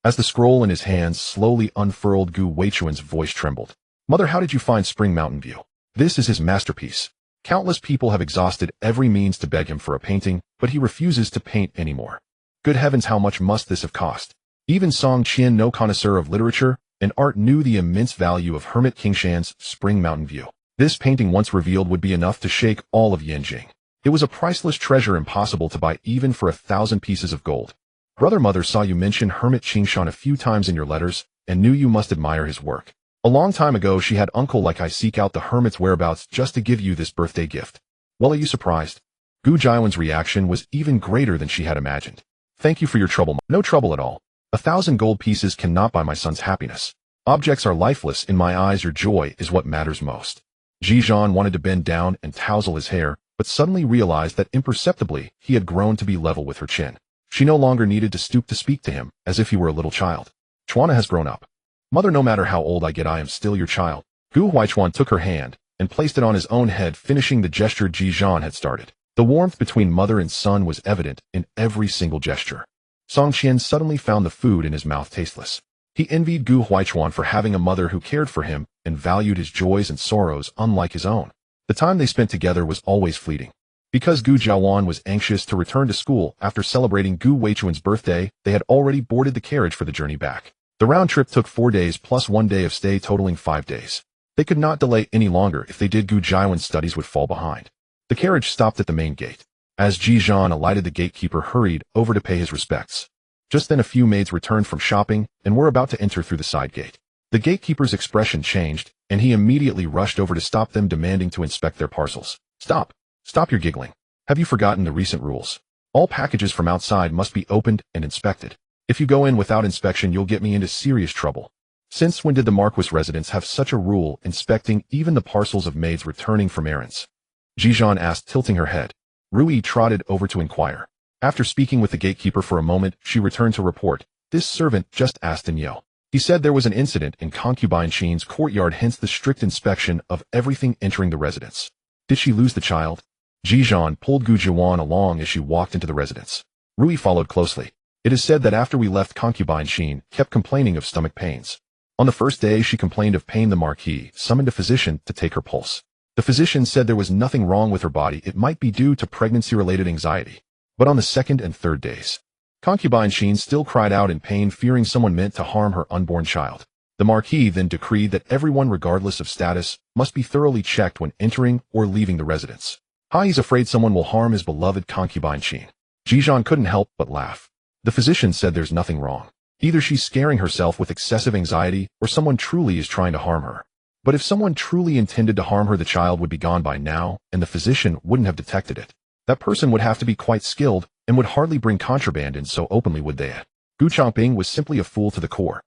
As the scroll in his hands slowly unfurled, Gu Weichuan's voice trembled. Mother, how did you find Spring Mountain View? This is his masterpiece. Countless people have exhausted every means to beg him for a painting, but he refuses to paint anymore. Good heavens, how much must this have cost? Even Song Qian, no connoisseur of literature and art, knew the immense value of Hermit Qingshan's Spring Mountain View. This painting, once revealed, would be enough to shake all of Yanjing. It was a priceless treasure, impossible to buy even for 1,000 pieces of gold. Brother, mother saw you mention Hermit Qingshan a few times in your letters and knew you must admire his work. A long time ago, she had uncle like I seek out the hermit's whereabouts just to give you this birthday gift. Well, are you surprised? Gu Jiawan's reaction was even greater than she had imagined. Thank you for your trouble. No trouble at all. 1,000 gold pieces cannot buy my son's happiness. Objects are lifeless in my eyes. Your joy is what matters most. Ji Duan wanted to bend down and tousle his hair, but suddenly realized that imperceptibly he had grown to be level with her chin. She no longer needed to stoop to speak to him, as if he were a little child. Chuana has grown up. Mother, no matter how old I get, I am still your child. Gu Huaichuan took her hand and placed it on his own head, finishing the gesture Ji Duan had started. The warmth between mother and son was evident in every single gesture. Song Qian suddenly found the food in his mouth tasteless. He envied Gu Huaichuan for having a mother who cared for him and valued his joys and sorrows unlike his own. The time they spent together was always fleeting. Because Gu Jiawan was anxious to return to school after celebrating Gu Weichuan's birthday, they had already boarded the carriage for the journey back. The round trip took 4 days plus 1 day of stay, totaling 5 days. They could not delay any longer. If they did, Gu Jiawan's studies would fall behind. The carriage stopped at the main gate. As Ji Duan alighted, the gatekeeper hurried over to pay his respects. Just then a few maids returned from shopping and were about to enter through the side gate. The gatekeeper's expression changed, and he immediately rushed over to stop them, demanding to inspect their parcels. Stop! Stop your giggling. Have you forgotten the recent rules? All packages from outside must be opened and inspected. If you go in without inspection, you'll get me into serious trouble. Since when did the Marquis residents have such a rule, inspecting even the parcels of maids returning from errands? Ji Duan asked, tilting her head. Rui trotted over to inquire. After speaking with the gatekeeper for a moment, she returned to report. This servant just asked in Yale. He said there was an incident in concubine Qing's courtyard, hence the strict inspection of everything entering the residence. Did she lose the child? Ji Duan pulled Gu Juan along as she walked into the residence. Rui followed closely. It is said that after we left, concubine Qing kept complaining of stomach pains. On the first day she complained of pain. The Marquis summoned a physician to take her pulse. The physician said there was nothing wrong with her body, it might be due to pregnancy-related anxiety. But on the second and third days, concubine Qing still cried out in pain, fearing someone meant to harm her unborn child. The Marquis then decreed that everyone, regardless of status, must be thoroughly checked when entering or leaving the residence. He's afraid someone will harm his beloved concubine Qing. Ji Duan couldn't help but laugh. The physician said there's nothing wrong. Either she's scaring herself with excessive anxiety, or someone truly is trying to harm her. But if someone truly intended to harm her, the child would be gone by now, and the physician wouldn't have detected it. That person would have to be quite skilled, and would hardly bring contraband in so openly, would they? Gu Changping was simply a fool to the core.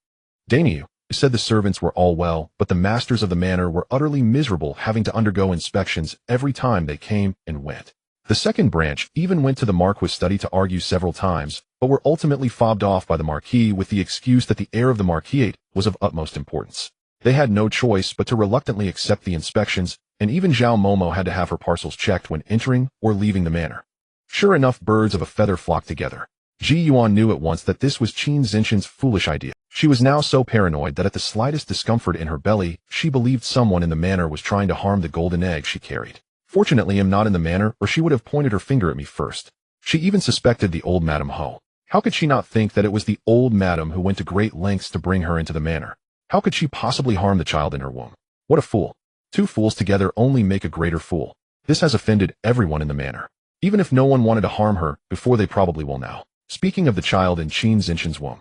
Dainyu said the servants were all well, but the masters of the manor were utterly miserable, having to undergo inspections every time they came and went. The second branch even went to the Marquis study to argue several times, but were ultimately fobbed off by the Marquis with the excuse that the heir of the Marquisate was of utmost importance. They had no choice but to reluctantly accept the inspections, and even Zhao Momo had to have her parcels checked when entering or leaving the manor. Sure enough, birds of a feather flocked together. Ji Yuan knew at once that this was Qin Zinshan's foolish idea. She was now so paranoid that at the slightest discomfort in her belly, she believed someone in the manor was trying to harm the golden egg she carried. Fortunately, I'm not in the manor, or she would have pointed her finger at me first. She even suspected the old Madame Ho. How could she not think that it was the old madam who went to great lengths to bring her into the manor? How could she possibly harm the child in her womb? What a fool. Two fools together only make a greater fool. This has offended everyone in the manor. Even if no one wanted to harm her before, they probably will now. Speaking of the child in Qin Zinshan's womb,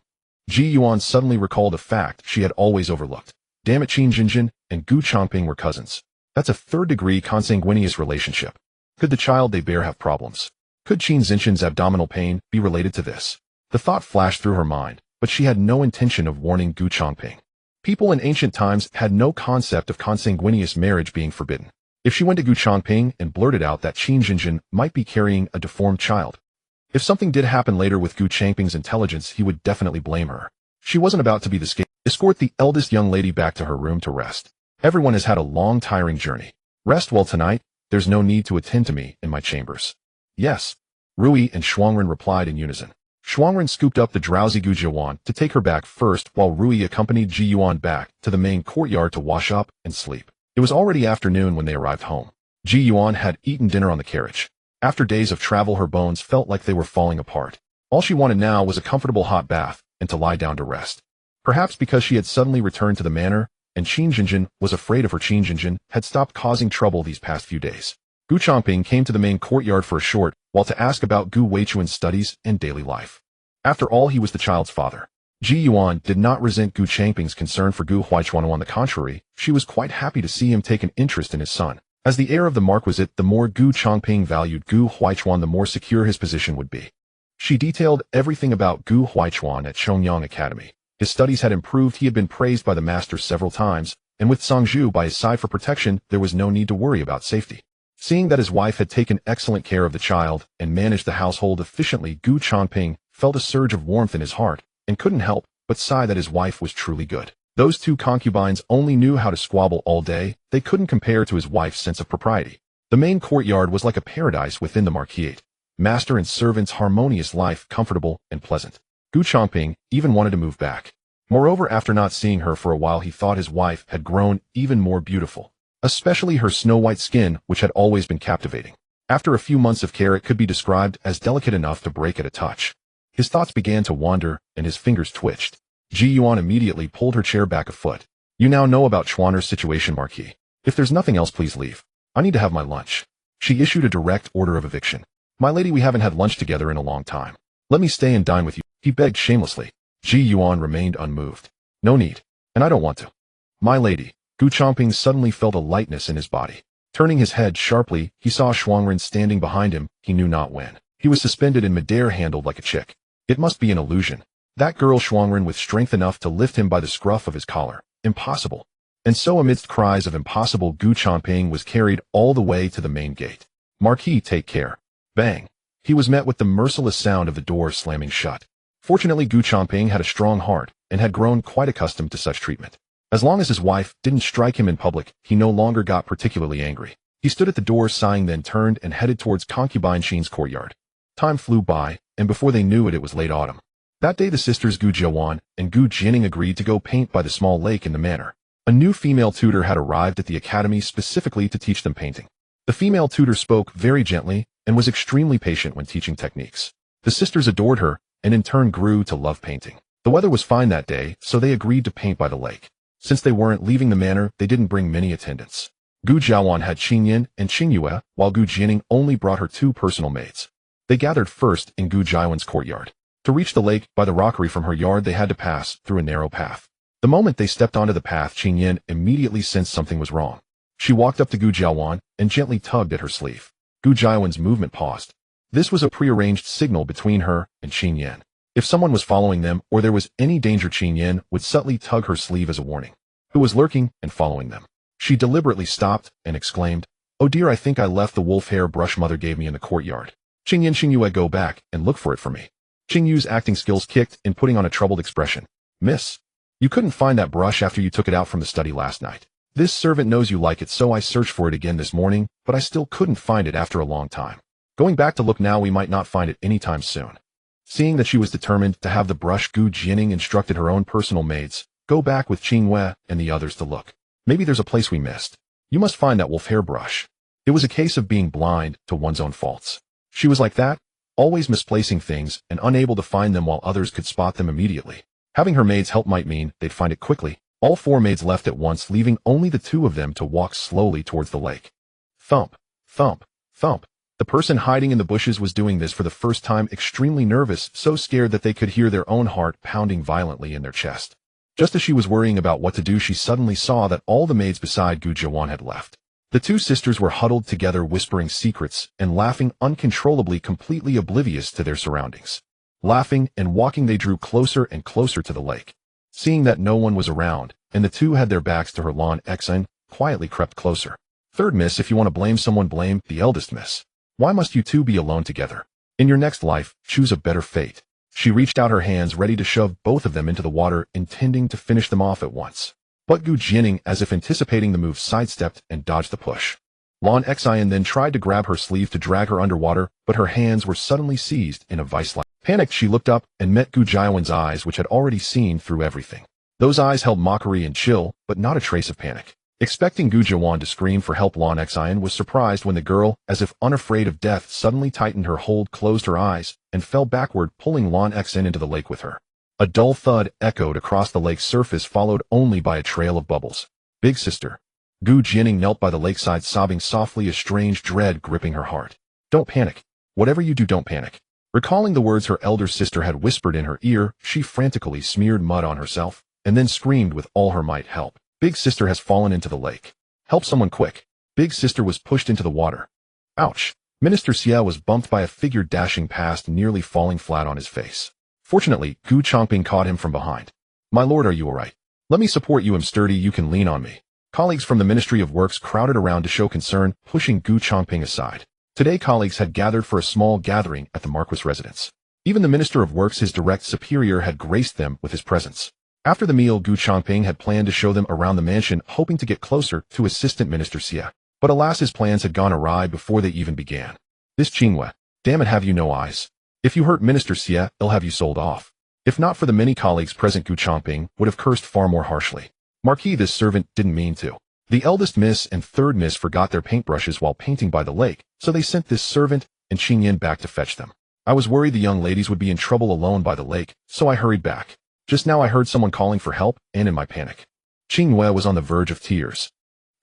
Ji Yuan suddenly recalled a fact she had always overlooked. Damn it, Qin Zinshan and Gu Changping were cousins. That's a third-degree consanguineous relationship. Could the child they bear have problems? Could Qin Zinshan's abdominal pain be related to this? The thought flashed through her mind, but she had no intention of warning Gu Changping. People in ancient times had no concept of consanguineous marriage being forbidden. If she went to Gu Changping and blurted out that Qin Zinshan might be carrying a deformed child, if something did happen later with Gu Changping's intelligence, he would definitely blame her. She wasn't about to be the scapegoat. Escort the eldest young lady back to her room to rest. Everyone has had a long, tiring journey. Rest well tonight. There's no need to attend to me in my chambers. Yes. Rui and Shuangren replied in unison. Shuangren scooped up the drowsy Gu Juan to take her back first, while Rui accompanied Ji Yuan back to the main courtyard to wash up and sleep. It was already afternoon when they arrived home. Ji Yuan had eaten dinner on the carriage. After days of travel, her bones felt like they were falling apart. All she wanted now was a comfortable hot bath and to lie down to rest. Perhaps because she had suddenly returned to the manor, and Qin Zinshan was afraid of her. Qin Zinshan had stopped causing trouble these past few days. Gu Changping came to the main courtyard for a short while to ask about Gu Weichuan's studies and daily life. After all, he was the child's father. Ji Yuan did not resent Gu Changping's concern for Gu Huaichuan. On the contrary, she was quite happy to see him take an interest in his son. As the heir of the Marquisate, the more Gu Changping valued Gu Huaichuan, the more secure his position would be. She detailed everything about Gu Huaichuan at Chongyang Academy. His studies had improved, he had been praised by the master several times, and with Songzhu by his side for protection, there was no need to worry about safety. Seeing that his wife had taken excellent care of the child and managed the household efficiently, Gu Changping felt a surge of warmth in his heart and couldn't help but sigh that his wife was truly good. Those two concubines only knew how to squabble all day. They couldn't compare to his wife's sense of propriety. The main courtyard was like a paradise within the Marquisate. Master and servant's harmonious life, comfortable and pleasant. Gu Changping even wanted to move back. Moreover, after not seeing her for a while, he thought his wife had grown even more beautiful, especially her snow-white skin, which had always been captivating. After a few months of care, it could be described as delicate enough to break at a touch. His thoughts began to wander, and his fingers twitched. Ji Yuan immediately pulled her chair back a foot. You now know about Chuaner's situation, Marquis. If there's nothing else, please leave. I need to have my lunch. She issued a direct order of eviction. My lady, we haven't had lunch together in a long time. Let me stay and dine with you, he begged shamelessly. Ji Yuan remained unmoved. No need. and I don't want to. My lady, Gu Changping suddenly felt a lightness in his body. Turning his head sharply, he saw Shuangren standing behind him, he knew not when. He was suspended in midair, handled like a chick. It must be an illusion. That girl Shuangren with strength enough to lift him by the scruff of his collar. Impossible. And so amidst cries of impossible, Gu Changping was carried all the way to the main gate. Marquis, take care. Bang. He was met with the merciless sound of the door slamming shut. Fortunately, Gu Changping had a strong heart and had grown quite accustomed to such treatment. As long as his wife didn't strike him in public, he no longer got particularly angry. He stood at the door sighing, then turned and headed towards concubine Qing's courtyard. Time flew by, and before they knew it, it was late autumn. That day the sisters Gu Duan and Gu Jining agreed to go paint by the small lake in the manor. A new female tutor had arrived at the academy specifically to teach them painting. The female tutor spoke very gently and was extremely patient when teaching techniques. The sisters adored her, and in turn grew to love painting. The weather was fine that day, so they agreed to paint by the lake. Since they weren't leaving the manor, they didn't bring many attendants. Gu Jiawan had Qingyin and Qingyue, while Gu Jining only brought her 2 personal maids. They gathered first in Gu Jiawan's courtyard. To reach the lake by the rockery from her yard, they had to pass through a narrow path. The moment they stepped onto the path, Qingyin immediately sensed something was wrong. She walked up to Gu Jiawan and gently tugged at her sleeve. Gu Jiawan's movement paused. This was a prearranged signal between her and Qingyin. If someone was following them or there was any danger, Qingyin would subtly tug her sleeve as a warning. Who was lurking and following them? She deliberately stopped and exclaimed, "Oh dear, I think I left the wolf hair brush mother gave me in the courtyard. Qingyin, Qingyue, go back and look for it for me." Qingyu's acting skills kicked in, putting on a troubled expression. "Miss, you couldn't find that brush after you took it out from the study last night. This servant knows you like it, so I searched for it again this morning, but I still couldn't find it after a long time. Going back to look now, we might not find it anytime soon." Seeing that she was determined to have the brush, Gu Jining instructed her own personal maids, "Go back with Qingyue and the others to look. Maybe there's a place we missed. You must find that wolf hair brush." It was a case of being blind to one's own faults. She was like that, always misplacing things and unable to find them while others could spot them immediately. Having her maids help might mean they'd find it quickly. All 4 maids left at once, leaving only the 2 of them to walk slowly towards the lake. Thump, thump, thump. The person hiding in the bushes was doing this for the first time, extremely nervous, so scared that they could hear their own heart pounding violently in their chest. Just as she was worrying about what to do, she suddenly saw that all the maids beside Gu Jiawan had left. The 2 sisters were huddled together, whispering secrets and laughing uncontrollably, completely oblivious to their surroundings. Laughing and walking, they drew closer and closer to the lake. Seeing that no one was around, and the 2 had their backs to her, Lan Exine quietly crept closer. "Third miss, if you want to blame someone, blame the eldest miss. Why must you 2 be alone together? In your next life, choose a better fate." She reached out her hands, ready to shove both of them into the water, intending to finish them off at once. But Gu Jining, as if anticipating the move, sidestepped and dodged the push. Lan Exine then tried to grab her sleeve to drag her underwater, but her hands were suddenly seized in a vice-like. Panicked, she looked up and met Gu Jiawan's eyes, which had already seen through everything. Those eyes held mockery and chill, but not a trace of panic. Expecting Gu Jiawan to scream for help, Lan Exine was surprised when the girl, as if unafraid of death, suddenly tightened her hold, closed her eyes, and fell backward, pulling Lan Exine into the lake with her. A dull thud echoed across the lake's surface, followed only by a trail of bubbles. "Big sister." Gu Jining knelt by the lakeside, sobbing softly, a strange dread gripping her heart. "Don't panic. Whatever you do, don't panic." Recalling the words her elder sister had whispered in her ear, she frantically smeared mud on herself, and then screamed with all her might, "Help. Big sister has fallen into the lake. Help someone quick." Big sister was pushed into the water. Ouch! Minister Xie was bumped by a figure dashing past, nearly falling flat on his face. Fortunately, Gu Changping caught him from behind. "My lord, are you all right? Let me support you. I'm sturdy. You can lean on me." Colleagues from the Ministry of Works crowded around to show concern, pushing Gu Changping aside. Today, colleagues had gathered for a small gathering at the Marquis residence. Even the Minister of Works, his direct superior, had graced them with his presence. After the meal, Gu Changping had planned to show them around the mansion, hoping to get closer to Assistant Minister Xie. But alas, his plans had gone awry before they even began. "This Qingyue, damn it, have you no eyes? If you hurt Minister Xie, he'll have you sold off." If not for the many colleagues present, Gu Changping would have cursed far more harshly. "Marquis, this servant didn't mean to." The eldest miss and third miss forgot their paintbrushes while painting by the lake, so they sent this servant and Qingyin back to fetch them. "I was worried the young ladies would be in trouble alone by the lake, so I hurried back. Just now I heard someone calling for help, and in my panic." Qingyue was on the verge of tears.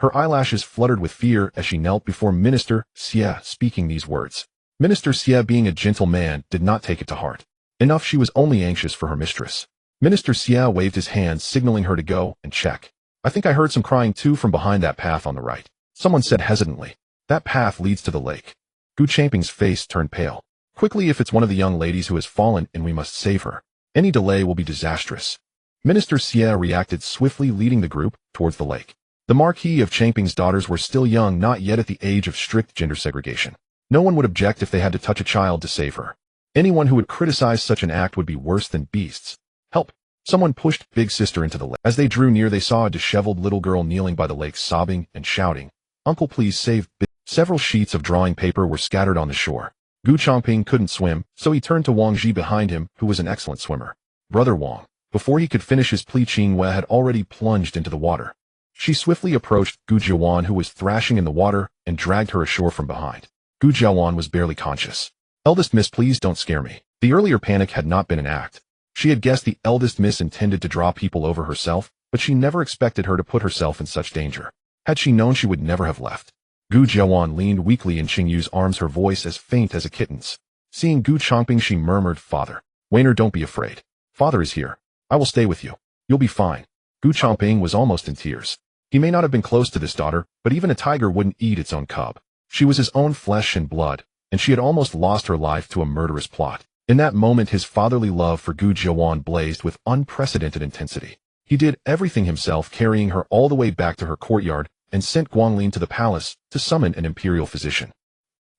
Her eyelashes fluttered with fear as she knelt before Minister Xie, speaking these words. Minister Xie, being a gentle man, did not take it to heart. Enough, she was only anxious for her mistress. Minister Xia waved his hand, signaling her to go and check. I think I heard some crying too from behind that path on the right. Someone said hesitantly. That path leads to the lake. Gu Changping's face turned pale. Quickly, if it's one of the young ladies who has fallen and we must save her. Any delay will be disastrous. Minister Xia reacted swiftly, leading the group towards the lake. The Marquis of Changping's daughters were still young, not yet at the age of strict gender segregation. No one would object if they had to touch a child to save her. Anyone who would criticize such an act would be worse than beasts. Help! Someone pushed Big Sister into the lake. As they drew near, they saw a disheveled little girl kneeling by the lake, sobbing and shouting, "Uncle, please save Big." Several sheets of drawing paper were scattered on the shore. Gu Changping couldn't swim, so he turned to Wang Ji behind him, who was an excellent swimmer. Brother Wang. Before he could finish his plea, Qing Wei had already plunged into the water. She swiftly approached Gu Jiuan, who was thrashing in the water, and dragged her ashore from behind. Gu Jiuan was barely conscious. Eldest Miss, please don't scare me. The earlier panic had not been an act. She had guessed the eldest miss intended to draw people over herself, but she never expected her to put herself in such danger. Had she known, she would never have left. Gu Jiuan leaned weakly in Qing Yu's arms, her voice as faint as a kitten's. Seeing Gu Changping, she murmured, "Father. Weiner, don't be afraid. Father is here. I will stay with you. You'll be fine." Gu Changping was almost in tears. He may not have been close to this daughter, but even a tiger wouldn't eat its own cub. She was his own flesh and blood, and she had almost lost her life to a murderous plot. In that moment, his fatherly love for Gu Jiuan blazed with unprecedented intensity. He did everything himself, carrying her all the way back to her courtyard, and sent Guanglin to the palace to summon an imperial physician.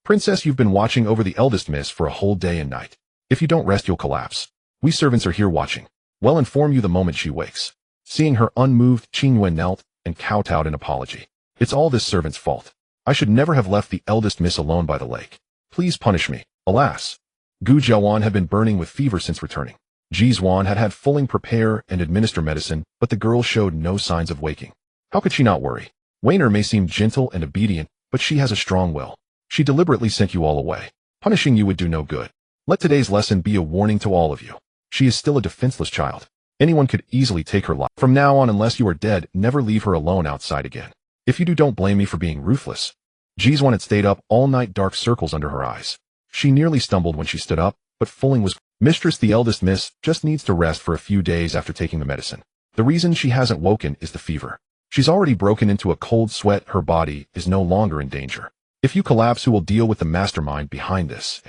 "Princess, you've been watching over the eldest miss for a whole day and night. If you don't rest, you'll collapse. We servants are here watching. We'll inform you the moment she wakes." Seeing her unmoved, Qing Yue knelt and kowtowed in apology. "It's all this servant's fault. I should never have left the eldest miss alone by the lake. Please punish me." Alas! Gu Jiuan had been burning with fever since returning. Ji Duan had had Fulling prepare and administer medicine, but the girl showed no signs of waking. How could she not worry? Weiner may seem gentle and obedient, but she has a strong will. She deliberately sent you all away. Punishing you would do no good. Let today's lesson be a warning to all of you. She is still a defenseless child. Anyone could easily take her life. From now on, unless you are dead, never leave her alone outside again. If you do, don't blame me for being ruthless. Ji Duan had stayed up all night, dark circles under her eyes. She nearly stumbled when she stood up, but Fulling was, "Mistress, the eldest miss just needs to rest for a few days after taking the medicine. The reason she hasn't woken is the fever. She's already broken into a cold sweat. Her body is no longer in danger. If you collapse, who will deal with the mastermind behind this?"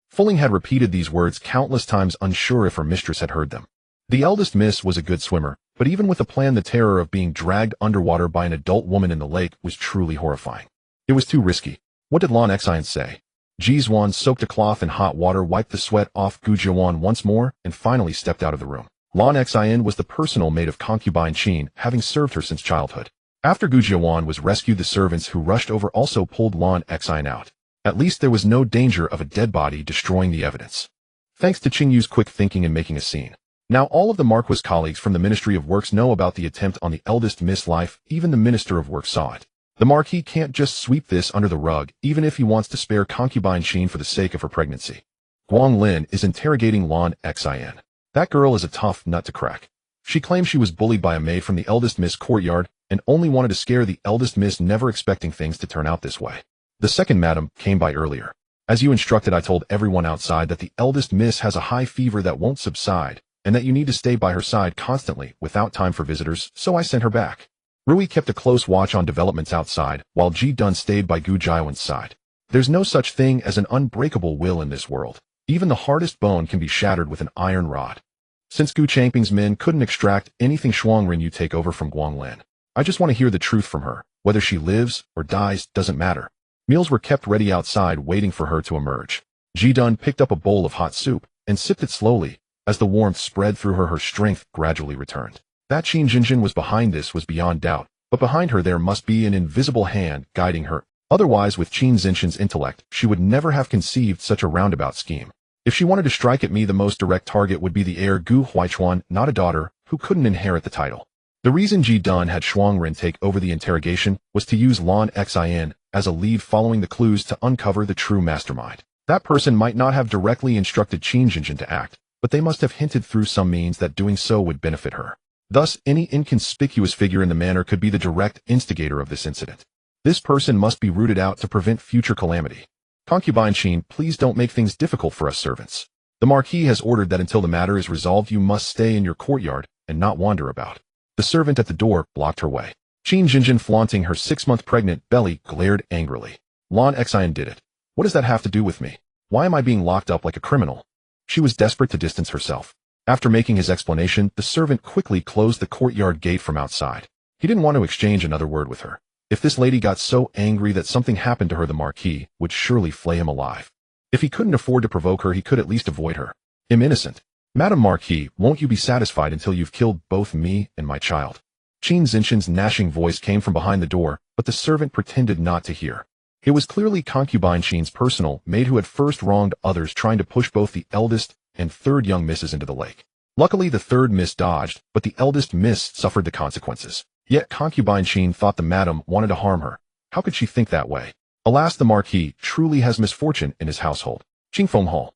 Fulling had repeated these words countless times, unsure if her mistress had heard them. The eldest miss was a good swimmer, but even with a plan, the terror of being dragged underwater by an adult woman in the lake was truly horrifying. It was too risky. What did Lan Xian say? Ji Duan soaked a cloth in hot water, wiped the sweat off Gu Jiuan once more, and finally stepped out of the room. Lan Xian was the personal maid of concubine Qin, having served her since childhood. After Gu Jiuan was rescued, the servants who rushed over also pulled Lan Xian out. At least there was no danger of a dead body destroying the evidence. Thanks to Qing Yu's quick thinking and making a scene. Now all of the Marquis colleagues from the Ministry of Works know about the attempt on the eldest miss life. Even the Minister of Works saw it. The Marquis can't just sweep this under the rug, even if he wants to spare concubine Qin for the sake of her pregnancy. Guanglin is interrogating Lan Xian. That girl is a tough nut to crack. She claims she was bullied by a maid from the eldest miss courtyard and only wanted to scare the eldest miss, never expecting things to turn out this way. The second madam came by earlier. As you instructed, I told everyone outside that the eldest miss has a high fever that won't subside, and that you need to stay by her side constantly without time for visitors, so I sent her back. Rui kept a close watch on developments outside, while Ji Duan stayed by Gu Jiuan's side. There's no such thing as an unbreakable will in this world. Even the hardest bone can be shattered with an iron rod. Since Gu Changping's men couldn't extract anything, Shuangren, you take over from Guanglin. I just want to hear the truth from her. Whether she lives or dies doesn't matter. Meals were kept ready outside, waiting for her to emerge. Ji Duan picked up a bowl of hot soup and sipped it slowly. As the warmth spread through her, her strength gradually returned. That Qin Jinjin was behind this was beyond doubt, but behind her there must be an invisible hand guiding her. Otherwise, with Qin Jinjin's intellect, she would never have conceived such a roundabout scheme. If she wanted to strike at me, the most direct target would be the heir Gu Huaichuan, not a daughter, who couldn't inherit the title. The reason Ji Duan had Shuangren take over the interrogation was to use Lan Xian as a lead, following the clues to uncover the true mastermind. That person might not have directly instructed Qin Jinjin to act, but they must have hinted through some means that doing so would benefit her. Thus, any inconspicuous figure in the manor could be the direct instigator of this incident. This person must be rooted out to prevent future calamity. Concubine Qin, please don't make things difficult for us servants. The Marquis has ordered that until the matter is resolved you must stay in your courtyard and not wander about. The servant at the door blocked her way. Qin Jinjin, flaunting her 6-month pregnant belly, glared angrily. Lan Xian did it. What does that have to do with me? Why am I being locked up like a criminal? She was desperate to distance herself. After making his explanation, the servant quickly closed the courtyard gate from outside. He didn't want to exchange another word with her. If this lady got so angry that something happened to her, the Marquis would surely flay him alive. If he couldn't afford to provoke her, he could at least avoid her. I'm innocent. Madam Marquis, won't you be satisfied until you've killed both me and my child? Qin Zinshin's gnashing voice came from behind the door, but the servant pretended not to hear. It was clearly concubine Qin's personal maid who had first wronged others, trying to push both the eldest and third young misses into the lake. Luckily, the third miss dodged, but the eldest miss suffered the consequences. Yet concubine Qin thought the madam wanted to harm her. How could she think that way? Alas, the Marquis truly has misfortune in his household. Qingfeng Hall.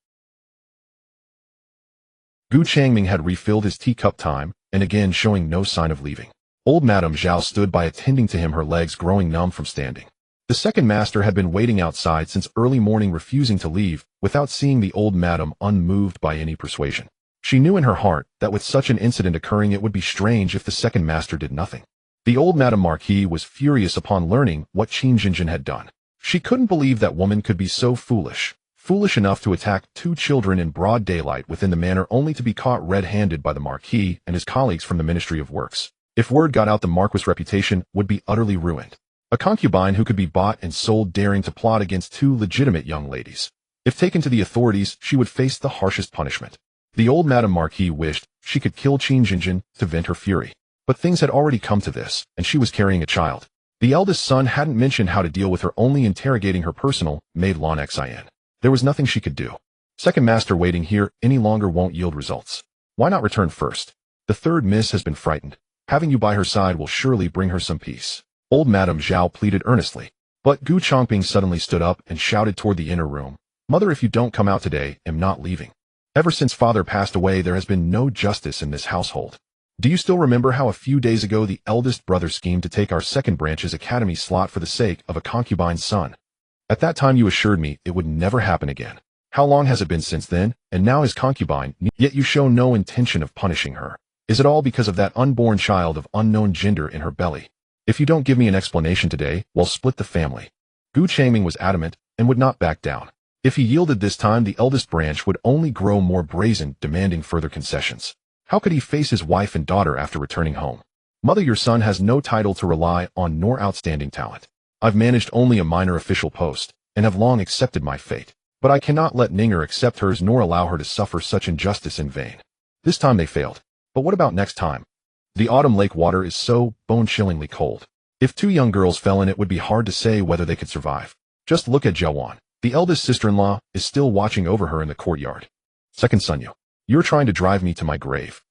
Gu Changping had refilled his teacup time, and again showing no sign of leaving. Old Madame Zhao stood by attending to him, her legs growing numb from standing. The second master had been waiting outside since early morning, refusing to leave, without seeing the old madam, unmoved by any persuasion. She knew in her heart that with such an incident occurring it would be strange if the second master did nothing. The old Madame Marquis was furious upon learning what Qin Jinjin had done. She couldn't believe that woman could be so foolish enough to attack 2 children in broad daylight within the manor, only to be caught red-handed by the Marquis and his colleagues from the Ministry of Works. If word got out, the Marquis' reputation would be utterly ruined. A concubine who could be bought and sold, daring to plot against 2 legitimate young ladies. If taken to the authorities, she would face the harshest punishment. The old Madame Marquis wished she could kill Qin Jinjin to vent her fury. But things had already come to this, and she was carrying a child. The eldest son hadn't mentioned how to deal with her, only interrogating her personal maid Lan Xian. There was nothing she could do. Second master waiting here any longer won't yield results. Why not return first? The third miss has been frightened. Having you by her side will surely bring her some peace. Old Madame Zhao pleaded earnestly. But Gu Changping suddenly stood up and shouted toward the inner room. Mother, if you don't come out today, I'm not leaving. Ever since father passed away, there has been no justice in this household. Do you still remember how a few days ago the eldest brother schemed to take our second branch's academy slot for the sake of a concubine's son? At that time you assured me it would never happen again. How long has it been since then? And now his concubine, yet you show no intention of punishing her. Is it all because of that unborn child of unknown gender in her belly? If you don't give me an explanation today, we'll split the family. Gu Changping was adamant and would not back down. If he yielded this time, the eldest branch would only grow more brazen, demanding further concessions. How could he face his wife and daughter after returning home? Mother, your son has no title to rely on nor outstanding talent. I've managed only a minor official post, and have long accepted my fate. But I cannot let Ninger accept hers nor allow her to suffer such injustice in vain. This time they failed. But what about next time? The autumn lake water is so bone-chillingly cold. If 2 young girls fell in, it would be hard to say whether they could survive. Just look at Ji Duan. The eldest sister-in-law is still watching over her in the courtyard. Second son, you're trying to drive me to my grave.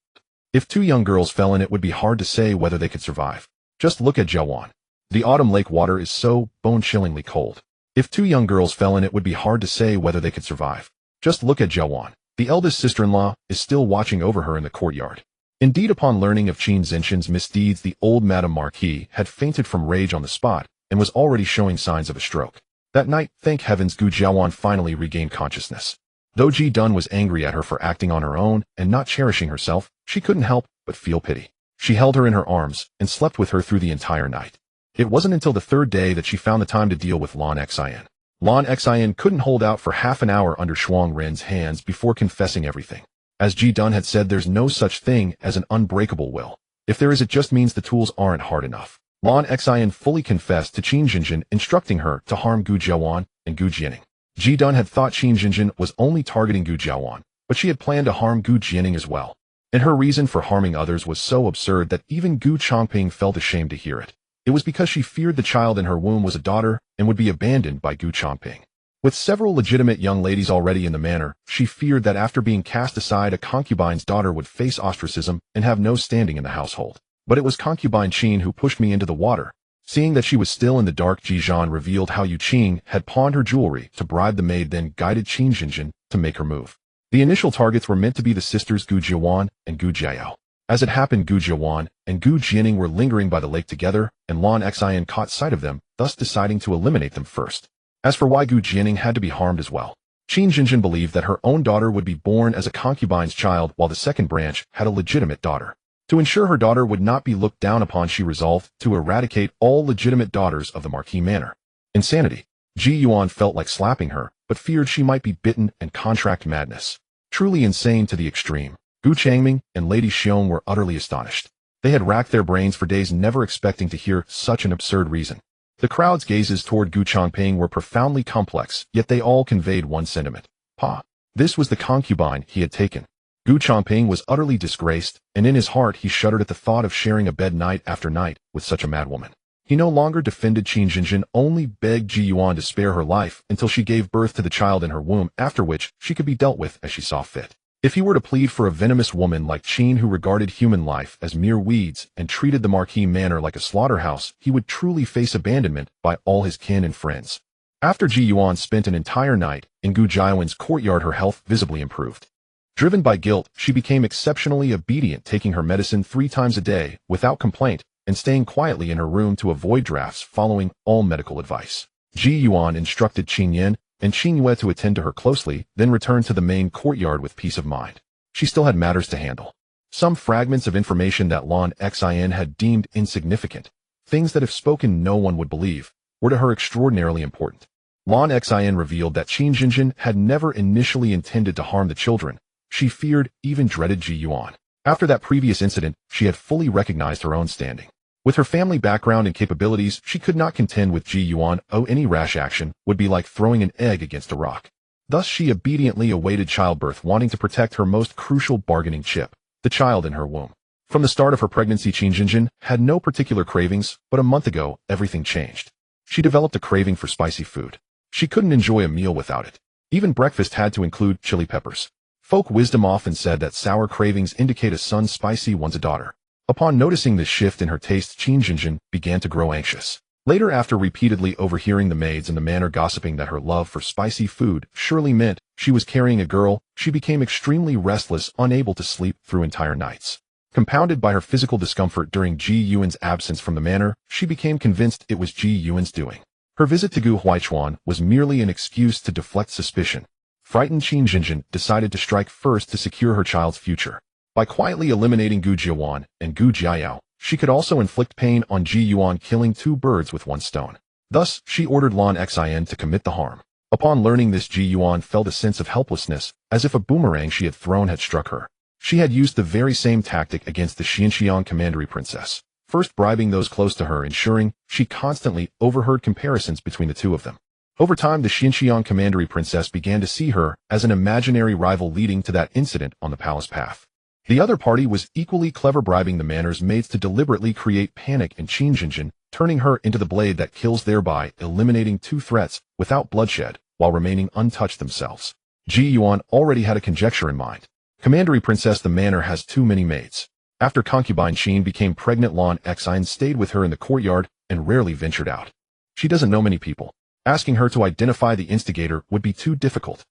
If 2 young girls fell in, it would be hard to say whether they could survive. Just look at Ji Duan. The autumn lake water is so bone-chillingly cold. If 2 young girls fell in, it would be hard to say whether they could survive. Just look at Ji Duan. The eldest sister-in-law is still watching over her in the courtyard. Indeed, upon learning of Qin Zinshin's misdeeds, the old Madame Marquis had fainted from rage on the spot and was already showing signs of a stroke. That night, thank heavens, Gu Jiawan finally regained consciousness. Though Ji Duan was angry at her for acting on her own and not cherishing herself, she couldn't help but feel pity. She held her in her arms and slept with her through the entire night. It wasn't until the 3rd day that she found the time to deal with Lan Xian. Lan Xian couldn't hold out for half an hour under Shuang Ren's hands before confessing everything. As Ji Duan had said, there's no such thing as an unbreakable will. If there is, it just means the tools aren't hard enough. Lan Xian fully confessed to Qin Jinjin, instructing her to harm Gu Jiawan and Gu Jianing. Ji Duan had thought Qin Jinjin was only targeting Gu Jiawan, but she had planned to harm Gu Jianing as well. And her reason for harming others was so absurd that even Gu Changping felt ashamed to hear it. It was because she feared the child in her womb was a daughter and would be abandoned by Gu Changping. With several legitimate young ladies already in the manor, she feared that after being cast aside, a concubine's daughter would face ostracism and have no standing in the household. But it was concubine Qin who pushed me into the water. Seeing that she was still in the dark, Ji Duan revealed how Yue Qing had pawned her jewelry to bribe the maid, then guided Qin Jinjin to make her move. The initial targets were meant to be the sisters Gu Jiawan and Gu Jiao. As it happened, Gu Jiawan and Gu Jianing were lingering by the lake together, and Lan Xian caught sight of them, thus deciding to eliminate them first. As for why Gu Jianing had to be harmed as well, Qin Jinjin believed that her own daughter would be born as a concubine's child while the second branch had a legitimate daughter. To ensure her daughter would not be looked down upon, she resolved to eradicate all legitimate daughters of the Marquis manor. Insanity. Ji Yuan felt like slapping her, but feared she might be bitten and contract madness. Truly insane to the extreme. Gu Changping and Lady Xiong were utterly astonished. They had racked their brains for days, never expecting to hear such an absurd reason. The crowd's gazes toward Gu Changping were profoundly complex, yet they all conveyed one sentiment. Pa. This was the concubine he had taken. Gu Changping was utterly disgraced, and in his heart he shuddered at the thought of sharing a bed night after night with such a madwoman. He no longer defended Qin Jinjin, only begged Ji Yuan to spare her life until she gave birth to the child in her womb, after which she could be dealt with as she saw fit. If he were to plead for a venomous woman like Qin, who regarded human life as mere weeds and treated the Marquis manor like a slaughterhouse, he would truly face abandonment by all his kin and friends. After Ji Yuan spent an entire night in Gu Jiawen's courtyard, her health visibly improved. Driven by guilt, she became exceptionally obedient, taking her medicine 3 times a day without complaint and staying quietly in her room to avoid drafts, following all medical advice. Ji Yuan instructed Qin Yan and Qin Yue to attend to her closely, then returned to the main courtyard with peace of mind. She still had matters to handle. Some fragments of information that Lan Xin had deemed insignificant, things that if spoken no one would believe, were to her extraordinarily important. Lan Xin revealed that Qin Jinjin had never initially intended to harm the children. She feared, even dreaded Ji Yuan. After that previous incident, she had fully recognized her own standing. With her family background and capabilities, she could not contend with Ji Yuan. Any rash action would be like throwing an egg against a rock. Thus she obediently awaited childbirth, wanting to protect her most crucial bargaining chip, the child in her womb. From the start of her pregnancy, Qin Jinjin had no particular cravings, but a month ago, everything changed. She developed a craving for spicy food. She couldn't enjoy a meal without it. Even breakfast had to include chili peppers. Folk wisdom often said that sour cravings indicate a son, spicy one's a daughter. Upon noticing this shift in her taste, Qin Jinjin began to grow anxious. Later, after repeatedly overhearing the maids in the manor gossiping that her love for spicy food surely meant she was carrying a girl, she became extremely restless, unable to sleep through entire nights. Compounded by her physical discomfort during Ji Yuan's absence from the manor, she became convinced it was Ji Yuan's doing. Her visit to Gu Huaichuan was merely an excuse to deflect suspicion. Frightened, Qin Jinjin decided to strike first to secure her child's future. By quietly eliminating Gu Jiawan and Gu Jiayao, she could also inflict pain on Ji Yuan, killing 2 birds with 1 stone. Thus, she ordered Lan Xin to commit the harm. Upon learning this, Ji Yuan felt a sense of helplessness, as if a boomerang she had thrown had struck her. She had used the very same tactic against the Xianxiang commandery princess, first bribing those close to her, ensuring she constantly overheard comparisons between the two of them. Over time, the Xianxiang commandery princess began to see her as an imaginary rival, leading to that incident on the palace path. The other party was equally clever, bribing the manor's maids to deliberately create panic in Qin Jinjin, turning her into the blade that kills, thereby eliminating 2 threats without bloodshed, while remaining untouched themselves. Ji Yuan already had a conjecture in mind. Commandery princess, the manor has too many maids. After concubine Qin became pregnant, Lan Xin stayed with her in the courtyard and rarely ventured out. She doesn't know many people. Asking her to identify the instigator would be too difficult.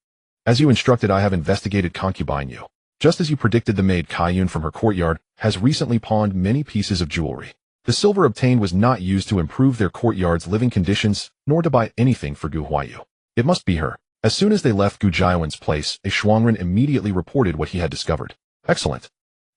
As you instructed, I have investigated concubine Yu. Just as you predicted, the maid Kaiyun from her courtyard has recently pawned many pieces of jewelry. The silver obtained was not used to improve their courtyard's living conditions, nor to buy anything for Gu Huaiyu. It must be her. As soon as they left Gu Jiawen's place, a Shuangren immediately reported what he had discovered. Excellent.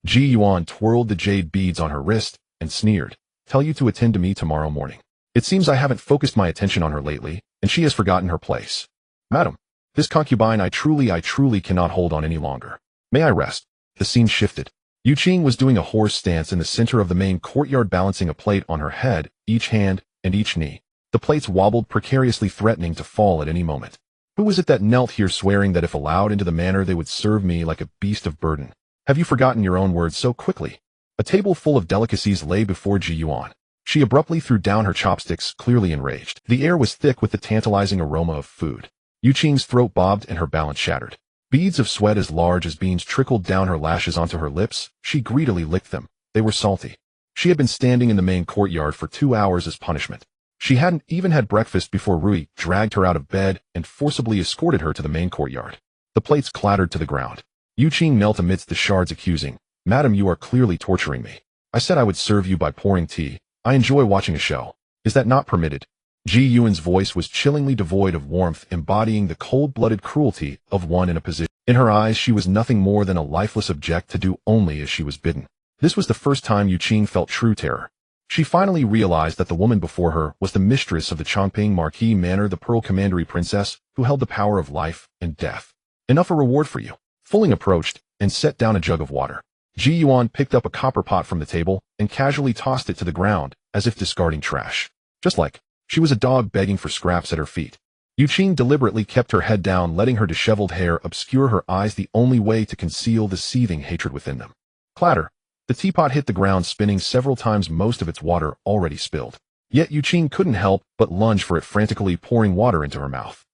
Ji Yuan twirled the jade beads on her wrist and sneered. Tell you to attend to me tomorrow morning. It seems I haven't focused my attention on her lately, and she has forgotten her place. Madam, this concubine I truly cannot hold on any longer. May I rest? The scene shifted. Yue Qing was doing a horse stance in the center of the main courtyard, balancing a plate on her head, each hand, and each knee. The plates wobbled precariously, threatening to fall at any moment. Who was it that knelt here, swearing that if allowed into the manor they would serve me like a beast of burden? Have you forgotten your own words so quickly? A table full of delicacies lay before Ji Yuan. She abruptly threw down her chopsticks, clearly enraged. The air was thick with the tantalizing aroma of food. Yue Qing's throat bobbed and her balance shattered. Beads of sweat as large as beans trickled down her lashes onto her lips. She greedily licked them. They were salty. She had been standing in the main courtyard for 2 hours as punishment. She hadn't even had breakfast before Rui dragged her out of bed and forcibly escorted her to the main courtyard. The plates clattered to the ground. Yue Qing knelt amidst the shards, accusing, "Madam, you are clearly torturing me. I said I would serve you by pouring tea. I enjoy watching a show. Is that not permitted?" Ji Yuan's voice was chillingly devoid of warmth, embodying the cold-blooded cruelty of one in a position. In her eyes, she was nothing more than a lifeless object to do only as she was bidden. This was the first time Yue Qing felt true terror. She finally realized that the woman before her was the mistress of the Changping Marquis Manor, the Pearl Commandery Princess, who held the power of life and death. Enough a reward for you. Fulling approached and set down a jug of water. Ji Yuan picked up a copper pot from the table and casually tossed it to the ground, as if discarding trash. Just like she was a dog begging for scraps at her feet. Yue Qing deliberately kept her head down, letting her disheveled hair obscure her eyes, the only way to conceal the seething hatred within them. Clatter. The teapot hit the ground, spinning several times, most of its water already spilled. Yet Yue Qing couldn't help but lunge for it, frantically pouring water into her mouth.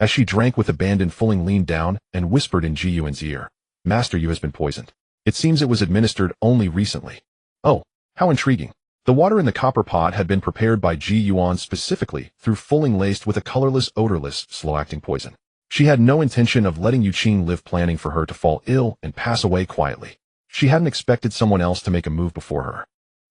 As she drank with abandon, Fulling leaned down and whispered in Ji Yuan's ear, "Master, you has been poisoned. It seems it was administered only recently." Oh, how intriguing. The water in the copper pot had been prepared by Ji Yuan specifically through Fulling, laced with a colorless, odorless, slow-acting poison. She had no intention of letting Yue Qing live, planning for her to fall ill and pass away quietly. She hadn't expected someone else to make a move before her.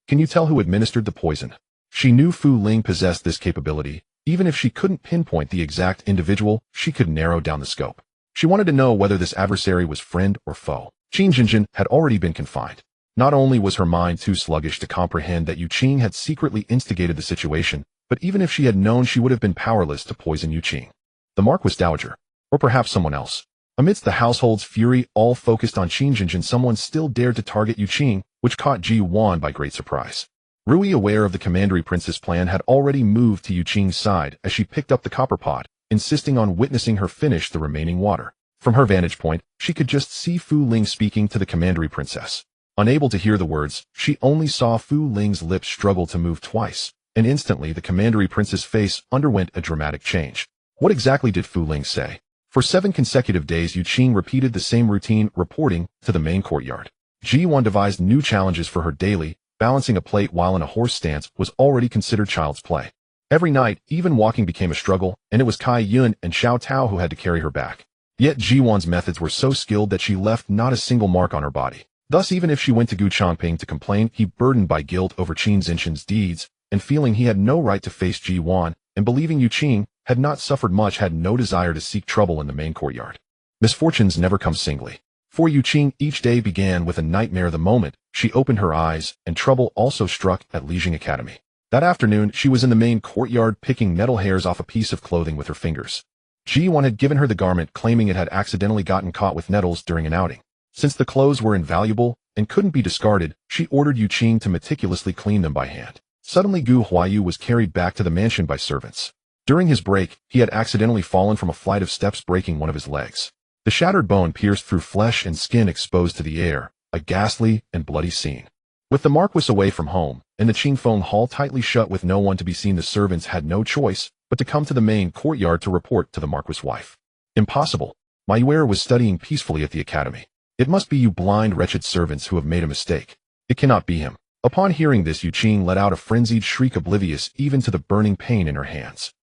Can you tell who administered the poison? She knew Fu Ling possessed this capability. Even if she couldn't pinpoint the exact individual, she could narrow down the scope. She wanted to know whether this adversary was friend or foe. Qin Jinjin had already been confined. Not only was her mind too sluggish to comprehend that Yue Qing had secretly instigated the situation, but even if she had known, she would have been powerless to poison Yue Qing. The Marquis Dowager. Or perhaps someone else. Amidst the household's fury, all focused on Qin Jinjin, someone still dared to target Yue Qing, which caught Ji Yuan by great surprise. Rui, aware of the Commandery Princess' plan, had already moved to Yue Qing's side as she picked up the copper pot, insisting on witnessing her finish the remaining water. From her vantage point, she could just see Fu Ling speaking to the Commandery Princess. Unable to hear the words, she only saw Fu Ling's lips struggle to move twice, and instantly the Commandery Princess' face underwent a dramatic change. What exactly did Fu Ling say? For 7 consecutive days, Yue Qing repeated the same routine, reporting to the main courtyard. Ji Yuan devised new challenges for her daily. Balancing a plate while in a horse stance was already considered child's play. Every night, even walking became a struggle, and it was Kai Yun and Xiao Tao who had to carry her back. Yet Ji Yuan's methods were so skilled that she left not a single mark on her body. Thus, even if she went to Gu Changping to complain, he, burdened by guilt over Qin Jinjin's deeds, and feeling he had no right to face Ji Yuan, and believing Yue Qing had not suffered much, had no desire to seek trouble in the main courtyard. Misfortunes never come singly. For Yue Qing, each day began with a nightmare the moment she opened her eyes, and trouble also struck at Lijing Academy. That afternoon, she was in the main courtyard picking nettle hairs off a piece of clothing with her fingers. Ji Yuan had given her the garment, claiming it had accidentally gotten caught with nettles during an outing. Since the clothes were invaluable and couldn't be discarded, she ordered Yue Qing to meticulously clean them by hand. Suddenly, Gu Huayu was carried back to the mansion by servants. During his break, he had accidentally fallen from a flight of steps, breaking one of his legs. The shattered bone pierced through flesh and skin, exposed to the air, a ghastly and bloody scene. With the Marquis away from home, and the Qingfeng Hall tightly shut with no one to be seen, the servants had no choice but to come to the main courtyard to report to the Marquis' wife. Impossible. My Yue was studying peacefully at the academy. It must be you blind, wretched servants who have made a mistake. It cannot be him. Upon hearing this, Yue Qing let out a frenzied shriek, oblivious even to the burning pain in her hands.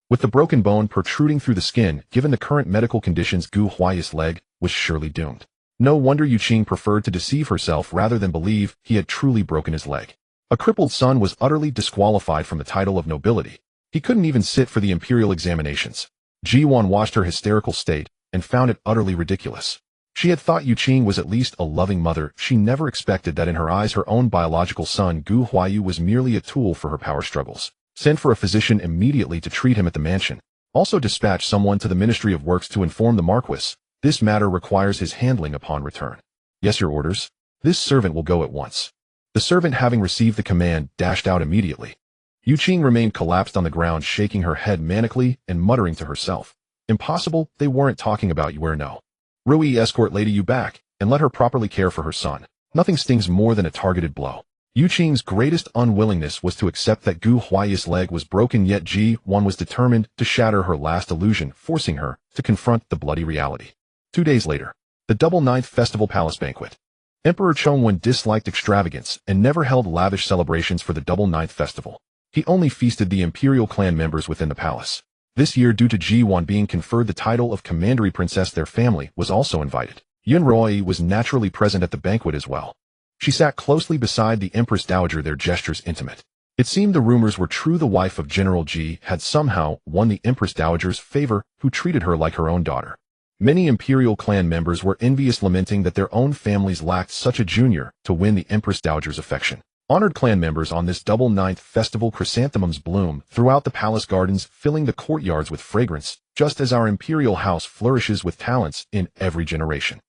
With the broken bone protruding through the skin, given the current medical conditions, Gu Huayu's leg was surely doomed. No wonder Yue Qing preferred to deceive herself rather than believe he had truly broken his leg. A crippled son was utterly disqualified from the title of nobility. He couldn't even sit for the imperial examinations. Ji Yuan watched her hysterical state and found it utterly ridiculous. She had thought Yue Qing was at least a loving mother. She never expected that in her eyes her own biological son Gu Huayu was merely a tool for her power struggles. Send for a physician immediately to treat him at the mansion. Also dispatch someone to the Ministry of Works to inform the Marquis. This matter requires his handling upon return. Yes, your orders. This servant will go at once. The servant, having received the command, dashed out immediately. Yue Qing remained collapsed on the ground, shaking her head manically and muttering to herself. Impossible, they weren't talking about Yue. No. Rui, escort Lady Yue back, and let her properly care for her son. Nothing stings more than a targeted blow. Yue Qing's greatest unwillingness was to accept that Gu Huayu's leg was broken, yet Ji Yuan was determined to shatter her last illusion, forcing her to confront the bloody reality. 2 days later, the Double Ninth Festival Palace Banquet. Emperor Chongwen disliked extravagance and never held lavish celebrations for the Double Ninth Festival. He only feasted the imperial clan members within the palace. This year, due to Ji Yuan being conferred the title of Commandery Princess, their family was also invited. Yun Roi was naturally present at the banquet as well. She sat closely beside the Empress Dowager, their gestures intimate. It seemed the rumors were true. The wife of General Ji had somehow won the Empress Dowager's favor, who treated her like her own daughter. Many imperial clan members were envious, lamenting that their own families lacked such a junior to win the Empress Dowager's affection. Honored clan members on this double ninth festival, chrysanthemums bloom throughout the palace gardens, filling the courtyards with fragrance, just as our imperial house flourishes with talents in every generation.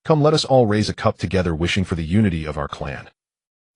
Come, let us all raise a cup together, wishing for the unity of our clan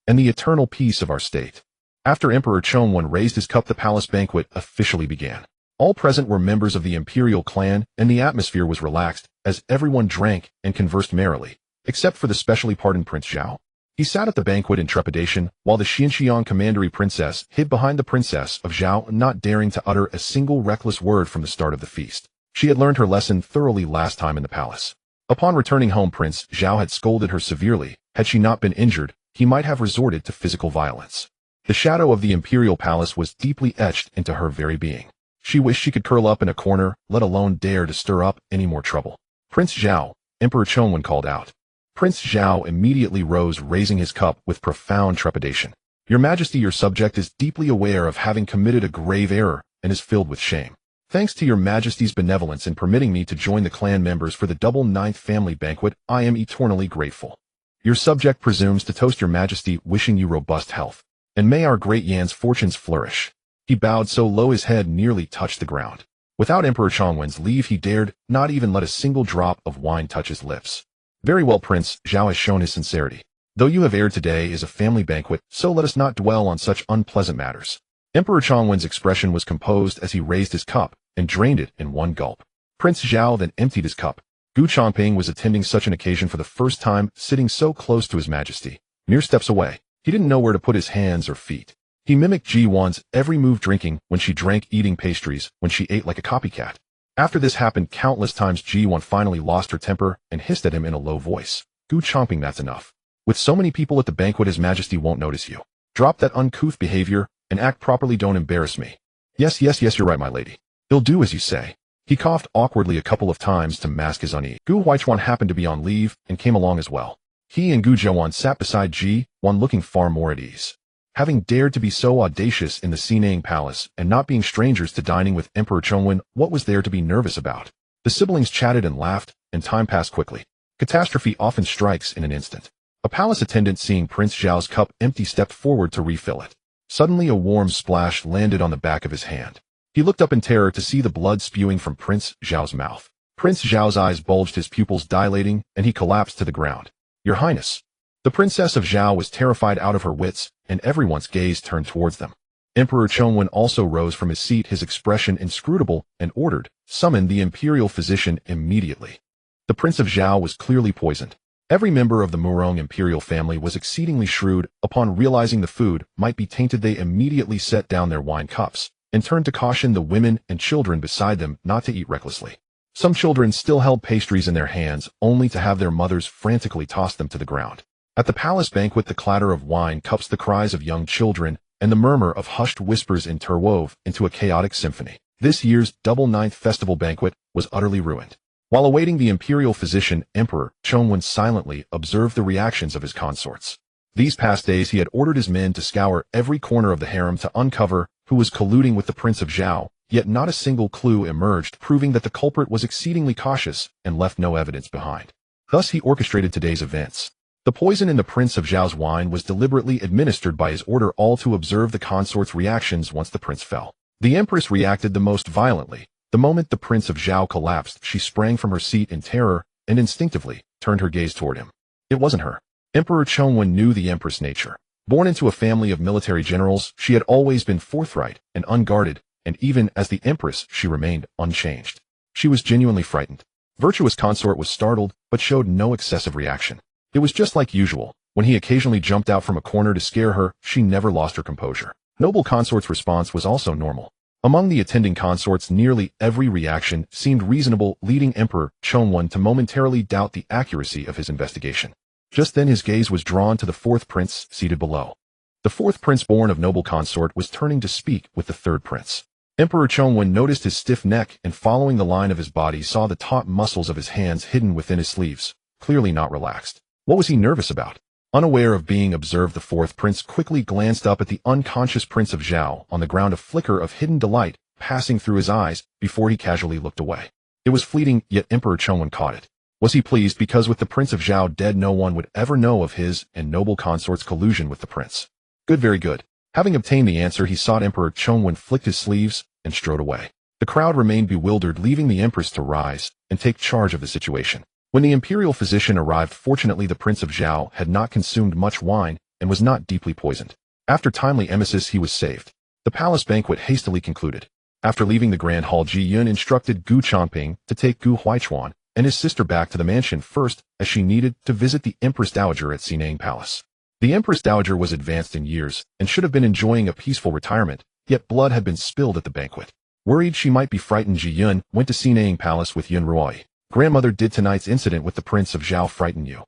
and the eternal peace of our state. After Emperor Chongwen raised his cup, the palace banquet officially began. All present were members of the imperial clan, and the atmosphere was relaxed as everyone drank and conversed merrily, except for the specially pardoned Prince Zhao. He sat at the banquet in trepidation, while the Xinxiang commandery princess hid behind the princess of Zhao, not daring to utter a single reckless word from the start of the feast. She had learned her lesson thoroughly last time in the palace. Upon returning home, Prince Zhao had scolded her severely. Had she not been injured, he might have resorted to physical violence. The shadow of the imperial palace was deeply etched into her very being. She wished she could curl up in a corner, let alone dare to stir up any more trouble. Prince Zhao, Emperor Chongwen called out. Prince Zhao immediately rose, raising his cup with profound trepidation. Your Majesty, your subject is deeply aware of having committed a grave error and is filled with shame. Thanks to your Majesty's benevolence in permitting me to join the clan members for the double ninth family banquet, I am eternally grateful. Your subject presumes to toast your Majesty, wishing you robust health. And may our great Yan's fortunes flourish. He bowed so low his head nearly touched the ground. Without Emperor Chongwen's leave, he dared not even let a single drop of wine touch his lips. Very well, Prince Zhao has shown his sincerity. Though you have erred, today is a family banquet, so let us not dwell on such unpleasant matters. Emperor Chongwen's expression was composed as he raised his cup and drained it in one gulp. Prince Zhao then emptied his cup. Gu Changping was attending such an occasion for the first time, sitting so close to his Majesty, mere steps away. He didn't know where to put his hands or feet. He mimicked Ji Duan's every move, drinking when she drank, eating pastries when she ate, like a copycat. After this happened countless times, Ji Duan finally lost her temper and hissed at him in a low voice. Gu Changping, that's enough. With so many people at the banquet, his Majesty won't notice you. Drop that uncouth behavior and act properly, don't embarrass me. Yes, you're right, my lady. He'll do as you say. He coughed awkwardly a couple of times to mask his unease. Gu Huichuan happened to be on leave and came along as well. He and Gu Zhewan sat beside Ji Duan, looking far more at ease. Having dared to be so audacious in the Xinang Palace and not being strangers to dining with Emperor Chongwen, what was there to be nervous about? The siblings chatted and laughed, and time passed quickly. Catastrophe often strikes in an instant. A palace attendant, seeing Prince Zhao's cup empty, stepped forward to refill it. Suddenly a warm splash landed on the back of his hand. He looked up in terror to see the blood spewing from Prince Zhao's mouth. Prince Zhao's eyes bulged, his pupils dilating, and he collapsed to the ground. Your Highness. The Princess of Zhao was terrified out of her wits, and everyone's gaze turned towards them. Emperor Chongwen also rose from his seat, his expression inscrutable, and ordered, summon the imperial physician immediately. The Prince of Zhao was clearly poisoned. Every member of the Murong imperial family was exceedingly shrewd. Upon realizing the food might be tainted, they immediately set down their wine cups and turned to caution the women and children beside them not to eat recklessly. Some children still held pastries in their hands, only to have their mothers frantically toss them to the ground. At the palace banquet, the clatter of wine cups, the cries of young children, and the murmur of hushed whispers interwove into a chaotic symphony. This year's double ninth festival banquet was utterly ruined. While awaiting the imperial physician, Emperor Chongwen silently observed the reactions of his consorts. These past days he had ordered his men to scour every corner of the harem to uncover who was colluding with the Prince of Zhao, yet not a single clue emerged, proving that the culprit was exceedingly cautious and left no evidence behind. Thus he orchestrated today's events. The poison in the Prince of Zhao's wine was deliberately administered by his order, all to observe the consort's reactions once the prince fell. The Empress reacted the most violently. The moment the Prince of Zhao collapsed, she sprang from her seat in terror and instinctively turned her gaze toward him. It wasn't her. Emperor Chongwen knew the Empress' nature. Born into a family of military generals, she had always been forthright and unguarded, and even as the Empress, she remained unchanged. She was genuinely frightened. Virtuous consort was startled, but showed no excessive reaction. It was just like usual. When he occasionally jumped out from a corner to scare her, she never lost her composure. Noble consort's response was also normal. Among the attending consorts, nearly every reaction seemed reasonable, leading Emperor Chongwen to momentarily doubt the accuracy of his investigation. Just then his gaze was drawn to the fourth prince seated below. The fourth prince, born of noble consort, was turning to speak with the third prince. Emperor Chongwen noticed his stiff neck and, following the line of his body, saw the taut muscles of his hands hidden within his sleeves, clearly not relaxed. What was he nervous about? Unaware of being observed, the fourth prince quickly glanced up at the unconscious Prince of Zhao on the ground, a flicker of hidden delight passing through his eyes before he casually looked away. It was fleeting, yet Emperor Chongwen caught it. Was he pleased because with the Prince of Zhao dead, no one would ever know of his and noble consort's collusion with the prince? Good, very good. Having obtained the answer he sought, Emperor Chongwen flicked his sleeves and strode away. The crowd remained bewildered, leaving the empress to rise and take charge of the situation. When the imperial physician arrived, fortunately the Prince of Zhao had not consumed much wine and was not deeply poisoned. After timely emesis he was saved. The palace banquet hastily concluded. After leaving the grand hall, Ji Duan instructed Gu Changping to take Gu Huaichuan and his sister back to the mansion first, as she needed to visit the Empress Dowager at Sinang Palace. The Empress Dowager was advanced in years and should have been enjoying a peaceful retirement, yet blood had been spilled at the banquet. Worried she might be frightened, Ji Duan went to Sinang Palace with Yun Ruoi. Grandmother, did tonight's incident with the Prince of Zhao frighten you?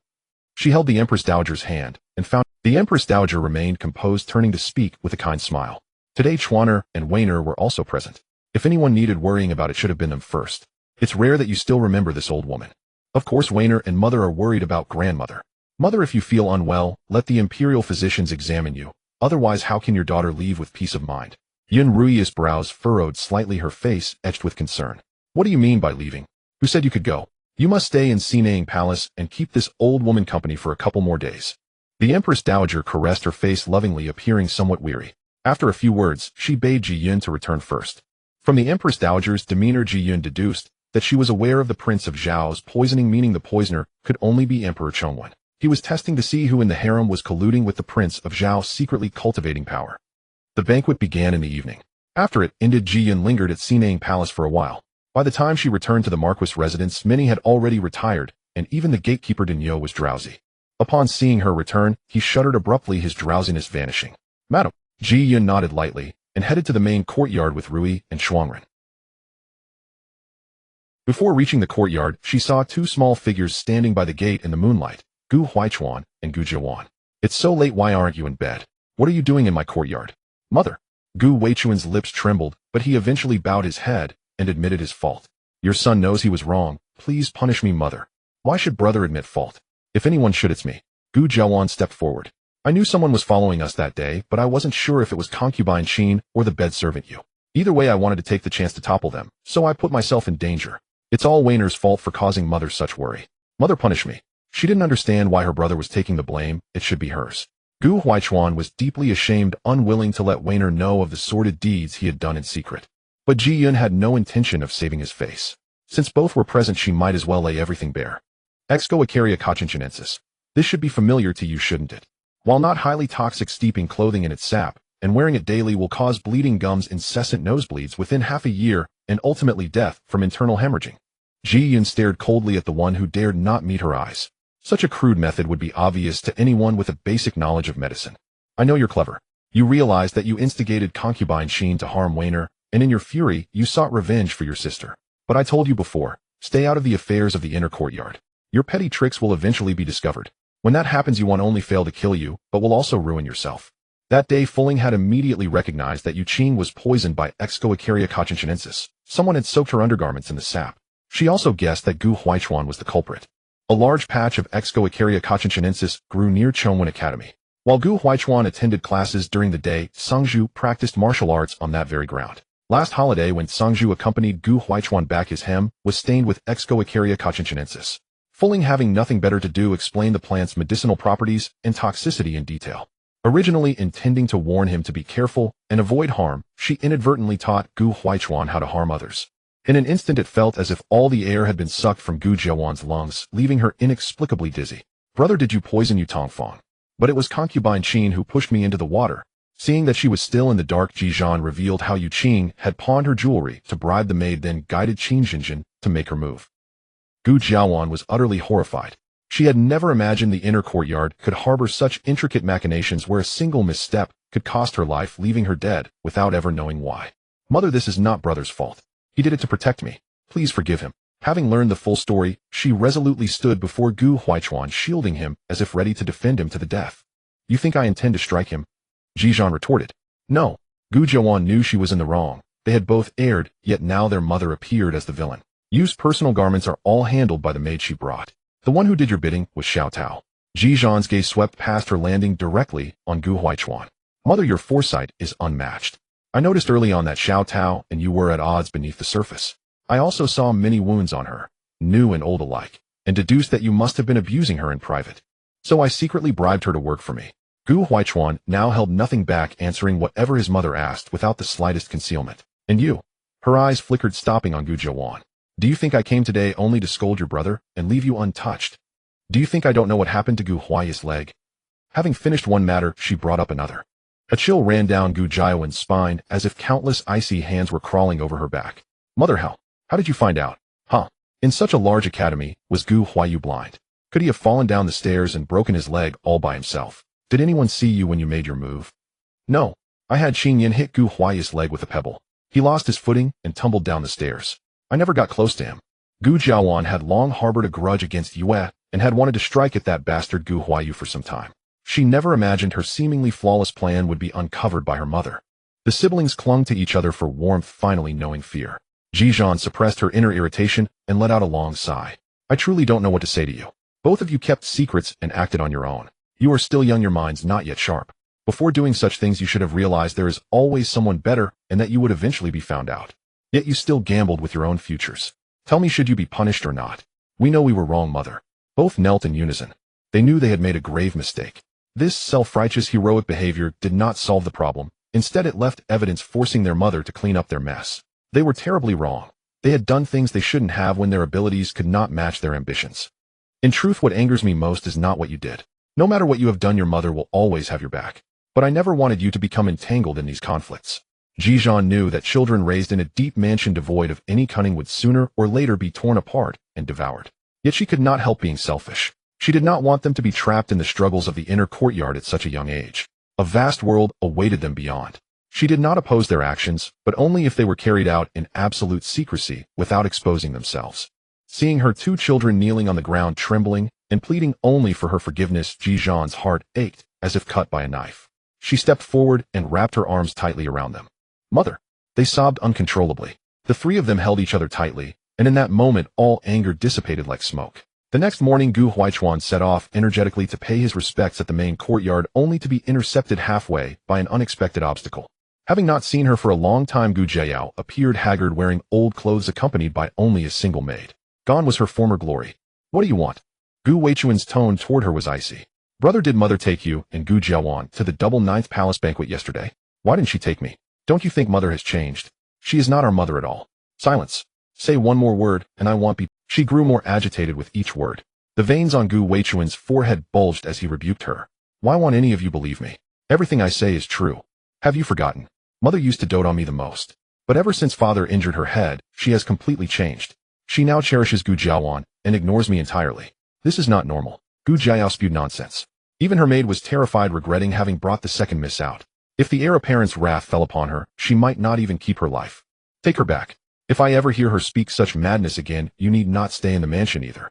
She held the Empress Dowager's hand and found the Empress Dowager remained composed, turning to speak with a kind smile. Today Chuaner and Weiner were also present. If anyone needed worrying about, it should have been them first. It's rare that you still remember this old woman. Of course Weiner and Mother are worried about grandmother. Mother, if you feel unwell, let the imperial physicians examine you. Otherwise, how can your daughter leave with peace of mind? Yun Rui's brows furrowed slightly, her face etched with concern. What do you mean by leaving? Who said you could go? You must stay in Sinang Palace and keep this old woman company for a couple more days. The Empress Dowager caressed her face lovingly, appearing somewhat weary. After a few words, she bade Ji Duan to return first. From the Empress Dowager's demeanor, Ji Duan deduced that she was aware of the Prince of Zhao's poisoning, meaning the poisoner could only be Emperor Chongwen. He was testing to see who in the harem was colluding with the Prince of Zhao, secretly cultivating power. The banquet began in the evening. After it ended, Ji Duan lingered at Sinang Palace for a while. By the time she returned to the Marquis residence, many had already retired, and even the gatekeeper Dinyo was drowsy. Upon seeing her return, he shuddered abruptly, his drowsiness vanishing. Madam. Ji Duan nodded lightly and headed to the main courtyard with Rui and Shuangren. Before reaching the courtyard, she saw two small figures standing by the gate in the moonlight, Gu Huaichuan and Gu Jiwan. It's so late, why aren't you in bed? What are you doing in my courtyard? Mother. Gu Huaichuan's lips trembled, but he eventually bowed his head and admitted his fault. Your son knows he was wrong. Please punish me, Mother. Why should brother admit fault? If anyone should, it's me. Gu Jiwan stepped forward. I knew someone was following us that day, but I wasn't sure if it was concubine Qin or the bed servant Yu. Either way, I wanted to take the chance to topple them, so I put myself in danger. It's all Weiner's fault for causing Mother such worry. Mother punished me. She didn't understand why her brother was taking the blame. It should be hers. Gu Huaichuan was deeply ashamed, unwilling to let Weiner know of the sordid deeds he had done in secret. But Ji Duan had no intention of saving his face. Since both were present, she might as well lay everything bare. Excoacaria cochinchiensis. This should be familiar to you, shouldn't it? While not highly toxic, steeping clothing in its sap and wearing it daily will cause bleeding gums, incessant nosebleeds within half a year, and ultimately death from internal hemorrhaging. Ji Duan stared coldly at the one who dared not meet her eyes. Such a crude method would be obvious to anyone with a basic knowledge of medicine. I know you're clever. You realize that you instigated concubine Qin to harm Weiner, and in your fury, you sought revenge for your sister. But I told you before, stay out of the affairs of the inner courtyard. Your petty tricks will eventually be discovered. When that happens, you won't only fail to kill you, but will also ruin yourself. That day, Fulling had immediately recognized that Yue Qing was poisoned by Excoacaria cochinchiensis. Someone had soaked her undergarments in the sap. She also guessed that Gu Huaichuan was the culprit. A large patch of Excoacaria cochinchiensis grew near Chongwen Academy. While Gu Huaichuan attended classes during the day, Sangju practiced martial arts on that very ground. Last holiday, when Sangju accompanied Gu Huaichuan back, his hem was stained with Excoacaria cochinchiensis. Fulling, having nothing better to do, explained the plant's medicinal properties and toxicity in detail. Originally intending to warn him to be careful and avoid harm, she inadvertently taught Gu Huaichuan how to harm others. In an instant, it felt as if all the air had been sucked from Gu Jiawan's lungs, leaving her inexplicably dizzy. Brother, did you poison Yu Tongfang? But it was concubine Qin who pushed me into the water. Seeing that she was still in the dark, Ji Zhan revealed how Yue Qing had pawned her jewelry to bribe the maid, then guided Qin Jinjin to make her move. Gu Jiawan was utterly horrified. She had never imagined the inner courtyard could harbor such intricate machinations where a single misstep could cost her life, leaving her dead without ever knowing why. Mother, this is not brother's fault. He did it to protect me. Please forgive him. Having learned the full story, she resolutely stood before Gu Huaichuan, shielding him as if ready to defend him to the death. You think I intend to strike him? Ji Zhan retorted. No. Gu Jiawan knew she was in the wrong. They had both erred, yet now their mother appeared as the villain. Yu's personal garments are all handled by the maid she brought. The one who did your bidding was Xiao Tao. Ji Duan's gaze swept past her, landing directly on Gu Huaichuan. Mother, your foresight is unmatched. I noticed early on that Xiao Tao and you were at odds beneath the surface. I also saw many wounds on her, new and old alike, and deduced that you must have been abusing her in private. So I secretly bribed her to work for me. Gu Huaichuan now held nothing back, answering whatever his mother asked without the slightest concealment. And you? Her eyes flickered, stopping on Gu Duan. Do you think I came today only to scold your brother and leave you untouched? Do you think I don't know what happened to Gu Huai's leg? Having finished one matter, she brought up another. A chill ran down Gu Jiaowen's spine, as if countless icy hands were crawling over her back. Mother, how did you find out? Huh? In such a large academy, was Gu Huaiyu blind? Could he have fallen down the stairs and broken his leg all by himself? Did anyone see you when you made your move? No. I had Qing Yin hit Gu Huai's leg with a pebble. He lost his footing and tumbled down the stairs. I never got close to him. Gu Jiaowan had long harbored a grudge against Yue and had wanted to strike at that bastard Gu Huaiyu for some time. She never imagined her seemingly flawless plan would be uncovered by her mother. The siblings clung to each other for warmth, finally knowing fear. Ji Duan suppressed her inner irritation and let out a long sigh. I truly don't know what to say to you. Both of you kept secrets and acted on your own. You are still young, your minds not yet sharp. Before doing such things, you should have realized there is always someone better and that you would eventually be found out. Yet you still gambled with your own futures. Tell me, should you be punished or not? We know we were wrong, mother. Both knelt in unison. They knew they had made a grave mistake. This self-righteous heroic behavior did not solve the problem. Instead, it left evidence, forcing their mother to clean up their mess. They were terribly wrong. They had done things they shouldn't have when their abilities could not match their ambitions. In truth, what angers me most is not what you did. No matter what you have done, your mother will always have your back. But I never wanted you to become entangled in these conflicts. Ji Duan knew that children raised in a deep mansion devoid of any cunning would sooner or later be torn apart and devoured. Yet she could not help being selfish. She did not want them to be trapped in the struggles of the inner courtyard at such a young age. A vast world awaited them beyond. She did not oppose their actions, but only if they were carried out in absolute secrecy without exposing themselves. Seeing her two children kneeling on the ground, trembling and pleading only for her forgiveness, Ji Duan's heart ached as if cut by a knife. She stepped forward and wrapped her arms tightly around them. Mother! They sobbed uncontrollably. The three of them held each other tightly, and in that moment all anger dissipated like smoke. The next morning, Gu Huaichuan set off energetically to pay his respects at the main courtyard, only to be intercepted halfway by an unexpected obstacle. Having not seen her for a long time, Gu Jiao appeared haggard, wearing old clothes, accompanied by only a single maid. Gone was her former glory. What do you want? Gu Huichuan's tone toward her was icy. Brother, did mother take you and Gu Jiaowan to the double ninth palace banquet yesterday? Why didn't she take me? Don't you think mother has changed? She is not our mother at all. Silence. Say one more word, and I won't be. She grew more agitated with each word. The veins on Gu Huichuan's forehead bulged as he rebuked her. Why won't any of you believe me? Everything I say is true. Have you forgotten? Mother used to dote on me the most. But ever since father injured her head, she has completely changed. She now cherishes Gu Jiaowan and ignores me entirely. This is not normal. Gu Jiao spewed nonsense. Even her maid was terrified, regretting having brought the second miss out. If the heir apparent's wrath fell upon her, she might not even keep her life. Take her back. If I ever hear her speak such madness again, you need not stay in the mansion either.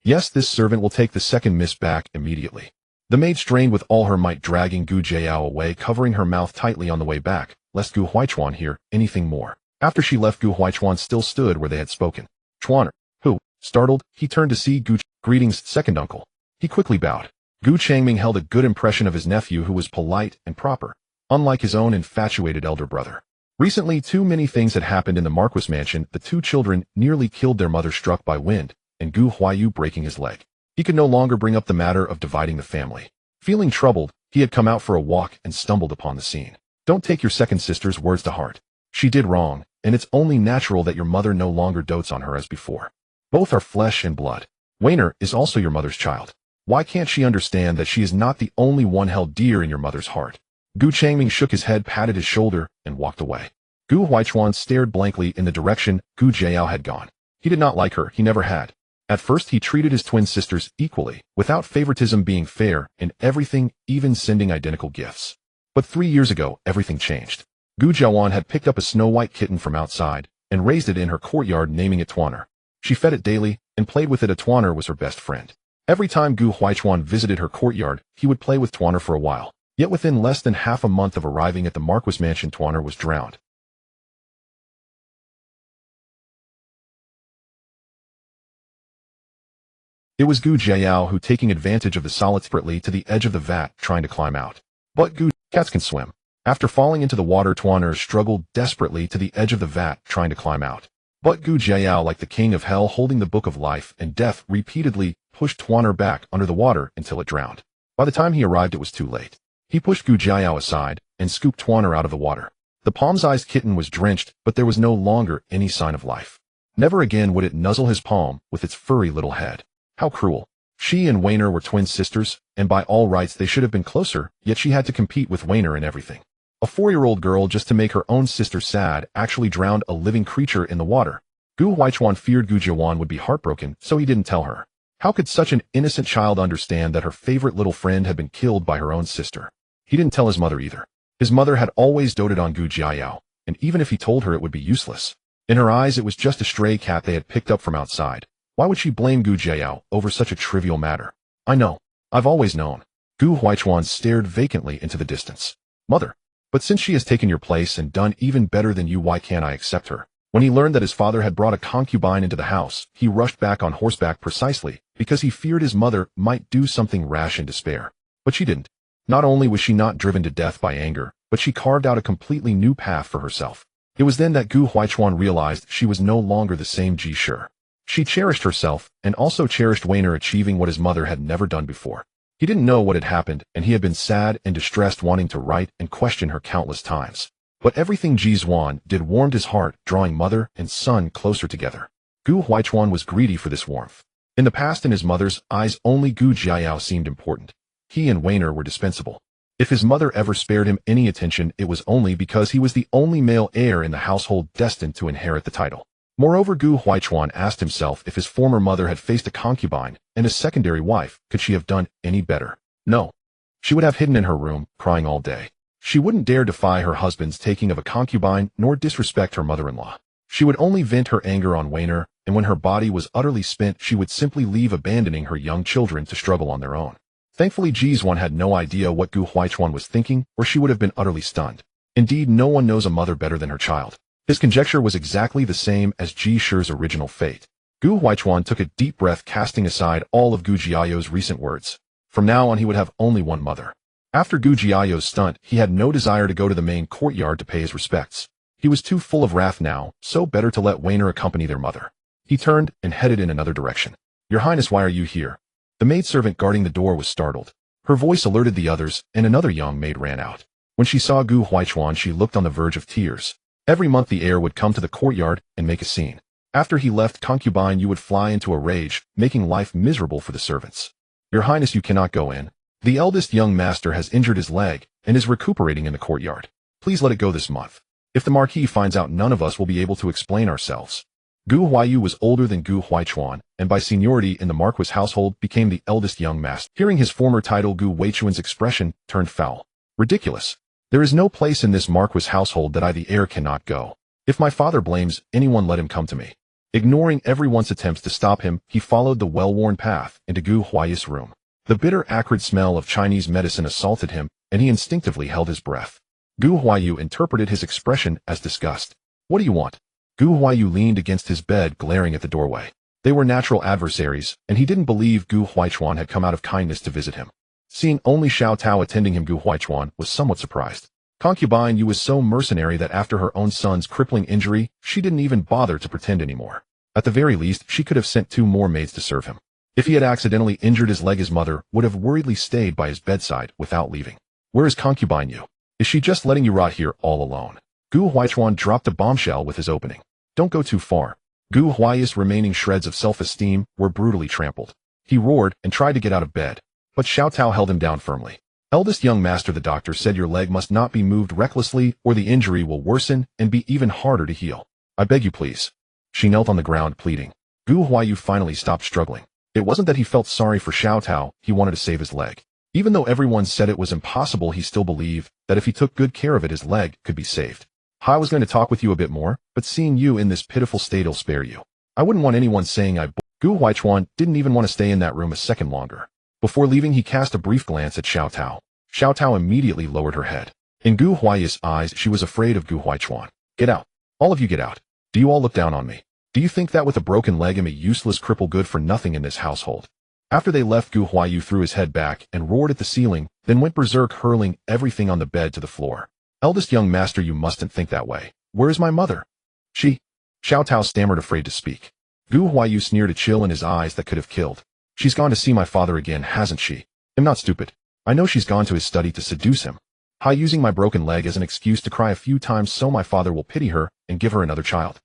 Yes, this servant will take the second miss back immediately. The maid strained with all her might, dragging Gu Jiao away, covering her mouth tightly on the way back, lest Gu Huaichuan hear anything more. After she left, Gu Huaichuan still stood where they had spoken. Chuaner. Who? Startled, he turned to see Gu. Greetings, second uncle. He quickly bowed. Gu Changping held a good impression of his nephew, who was polite and proper, unlike his own infatuated elder brother. Recently, too many things had happened in the Marquis mansion. The two children nearly killed their mother, struck by wind, and Gu Huaiyu breaking his leg. He could no longer bring up the matter of dividing the family. Feeling troubled, he had come out for a walk and stumbled upon the scene. Don't take your second sister's words to heart. She did wrong, and it's only natural that your mother no longer dotes on her as before. Both are flesh and blood. Weiner is also your mother's child. Why can't she understand that she is not the only one held dear in your mother's heart? Gu Changping shook his head, patted his shoulder, and walked away. Gu Huaichuan stared blankly in the direction Gu Jiao had gone. He did not like her, he never had. At first, he treated his twin sisters equally, without favoritism, being fair in everything, even sending identical gifts. But 3 years ago, everything changed. Gu Jiaowan had picked up a snow-white kitten from outside and raised it in her courtyard, naming it Tuaner. She fed it daily and played with it. A Tuaner was her best friend. Every time Gu Huaichuan visited her courtyard, he would play with Tuaner for a while. Yet within less than half a month of arriving at the Marquis mansion, Tuaner was drowned. It was Gu Jiao who taking advantage of the solitary to the edge of the vat trying to climb out. But Gu cats can swim. After falling into the water, Tuaner struggled desperately to the edge of the vat trying to climb out. But Gu Jiao, like the king of hell holding the book of life and death, repeatedly pushed Tuaner back under the water until it drowned. By the time he arrived, it was too late. He pushed Gu Jiao aside and scooped Tuaner out of the water. The palm-sized kitten was drenched, but there was no longer any sign of life. Never again would it nuzzle his palm with its furry little head. How cruel. She and Weiner were twin sisters, and by all rights they should have been closer, yet she had to compete with Weiner in everything. A 4-year-old girl, just to make her own sister sad, actually drowned a living creature in the water. Gu Huaichuan feared Gu Jiwan would be heartbroken, so he didn't tell her. How could such an innocent child understand that her favorite little friend had been killed by her own sister? He didn't tell his mother either. His mother had always doted on Gu Jiao, and even if he told her, it would be useless. In her eyes, it was just a stray cat they had picked up from outside. Why would she blame Gu Jiao over such a trivial matter? I know. I've always known. Gu Huaichuan stared vacantly into the distance. Mother. But since she has taken your place and done even better than you, why can't I accept her? When he learned that his father had brought a concubine into the house, he rushed back on horseback precisely because he feared his mother might do something rash in despair. But she didn't. Not only was she not driven to death by anger, but she carved out a completely new path for herself. It was then that Gu Huaichuan realized she was no longer the same Ji Shi. She cherished herself, and also cherished Weiner achieving what his mother had never done before. He didn't know what had happened, and he had been sad and distressed, wanting to write and question her countless times. But everything Ji Duan did warmed his heart, drawing mother and son closer together. Gu Huaichuan was greedy for this warmth. In the past, in his mother's eyes, only Gu Jiao seemed important. He and Weiner were dispensable. If his mother ever spared him any attention, it was only because he was the only male heir in the household destined to inherit the title. Moreover, Gu Huaichuan asked himself, if his former mother had faced a concubine and a secondary wife, could she have done any better? No. She would have hidden in her room, crying all day. She wouldn't dare defy her husband's taking of a concubine, nor disrespect her mother-in-law. She would only vent her anger on Weiner, and when her body was utterly spent, she would simply leave, abandoning her young children to struggle on their own. Thankfully, Ji Duan had no idea what Gu Huaichuan was thinking, or she would have been utterly stunned. Indeed, no one knows a mother better than her child. His conjecture was exactly the same as Ji Shi's original fate. Gu Huaichuan took a deep breath, casting aside all of Gu Jiao's recent words. From now on, he would have only one mother. After Gu Jiao's stunt, he had no desire to go to the main courtyard to pay his respects. He was too full of wrath now, so better to let Weiner accompany their mother. He turned and headed in another direction. Your Highness, why are you here? The maidservant guarding the door was startled. Her voice alerted the others, and another young maid ran out. When she saw Gu Huaichuan, she looked on the verge of tears. Every month the heir would come to the courtyard and make a scene. After he left, concubine Yu would fly into a rage, making life miserable for the servants. Your Highness, you cannot go in. The eldest young master has injured his leg and is recuperating in the courtyard. Please let it go this month. If the Marquis finds out, none of us will be able to explain ourselves. Gu Huaiyu was older than Gu Huaichuan, and by seniority in the Marquis household became the eldest young master. Hearing his former title, Gu Huaichuan's expression turned foul. Ridiculous. There is no place in this Marquis household that I, the heir, cannot go. If my father blames anyone, let him come to me. Ignoring everyone's attempts to stop him, he followed the well-worn path into Gu Huaiyu's room. The bitter, acrid smell of Chinese medicine assaulted him, and he instinctively held his breath. Gu Huaiyu interpreted his expression as disgust. What do you want? Gu Huaiyu leaned against his bed, glaring at the doorway. They were natural adversaries, and he didn't believe Gu Huaichuan had come out of kindness to visit him. Seeing only Xiao Tao attending him, Gu Huaichuan was somewhat surprised. Concubine Yu was so mercenary that after her own son's crippling injury, she didn't even bother to pretend anymore. At the very least, she could have sent 2 more maids to serve him. If he had accidentally injured his leg, his mother would have worriedly stayed by his bedside without leaving. Where is concubine Yu? Is she just letting you rot here all alone? Gu Huaichuan dropped a bombshell with his opening. Don't go too far. Gu Huaiyu's remaining shreds of self-esteem were brutally trampled. He roared and tried to get out of bed, but Xiao Tao held him down firmly. Eldest young master, the doctor said your leg must not be moved recklessly or the injury will worsen and be even harder to heal. I beg you, please. She knelt on the ground, pleading. Gu Huaiyu finally stopped struggling. It wasn't that he felt sorry for Xiao Tao, he wanted to save his leg. Even though everyone said it was impossible, he still believed that if he took good care of it, his leg could be saved. I was going to talk with you a bit more, but seeing you in this pitiful state will spare you. I wouldn't want anyone saying Gu Huaichuan didn't even want to stay in that room a second longer. Before leaving, he cast a brief glance at Xiao Tao. Xiao Tao immediately lowered her head. In Gu Huaiyu's eyes, she was afraid of Gu Huaichuan. Get out. All of you get out. Do you all look down on me? Do you think that with a broken leg I'm a useless cripple good for nothing in this household? After they left, Gu Huaiyu threw his head back and roared at the ceiling, then went berserk, hurling everything on the bed to the floor. Eldest young master, you mustn't think that way. Where is my mother? She. Xiao Tao stammered, afraid to speak. Gu Huaiyu sneered, a chill in his eyes that could have killed. She's gone to see my father again, hasn't she? I'm not stupid. I know she's gone to his study to seduce him. Using my broken leg as an excuse to cry a few times so my father will pity her and give her another child.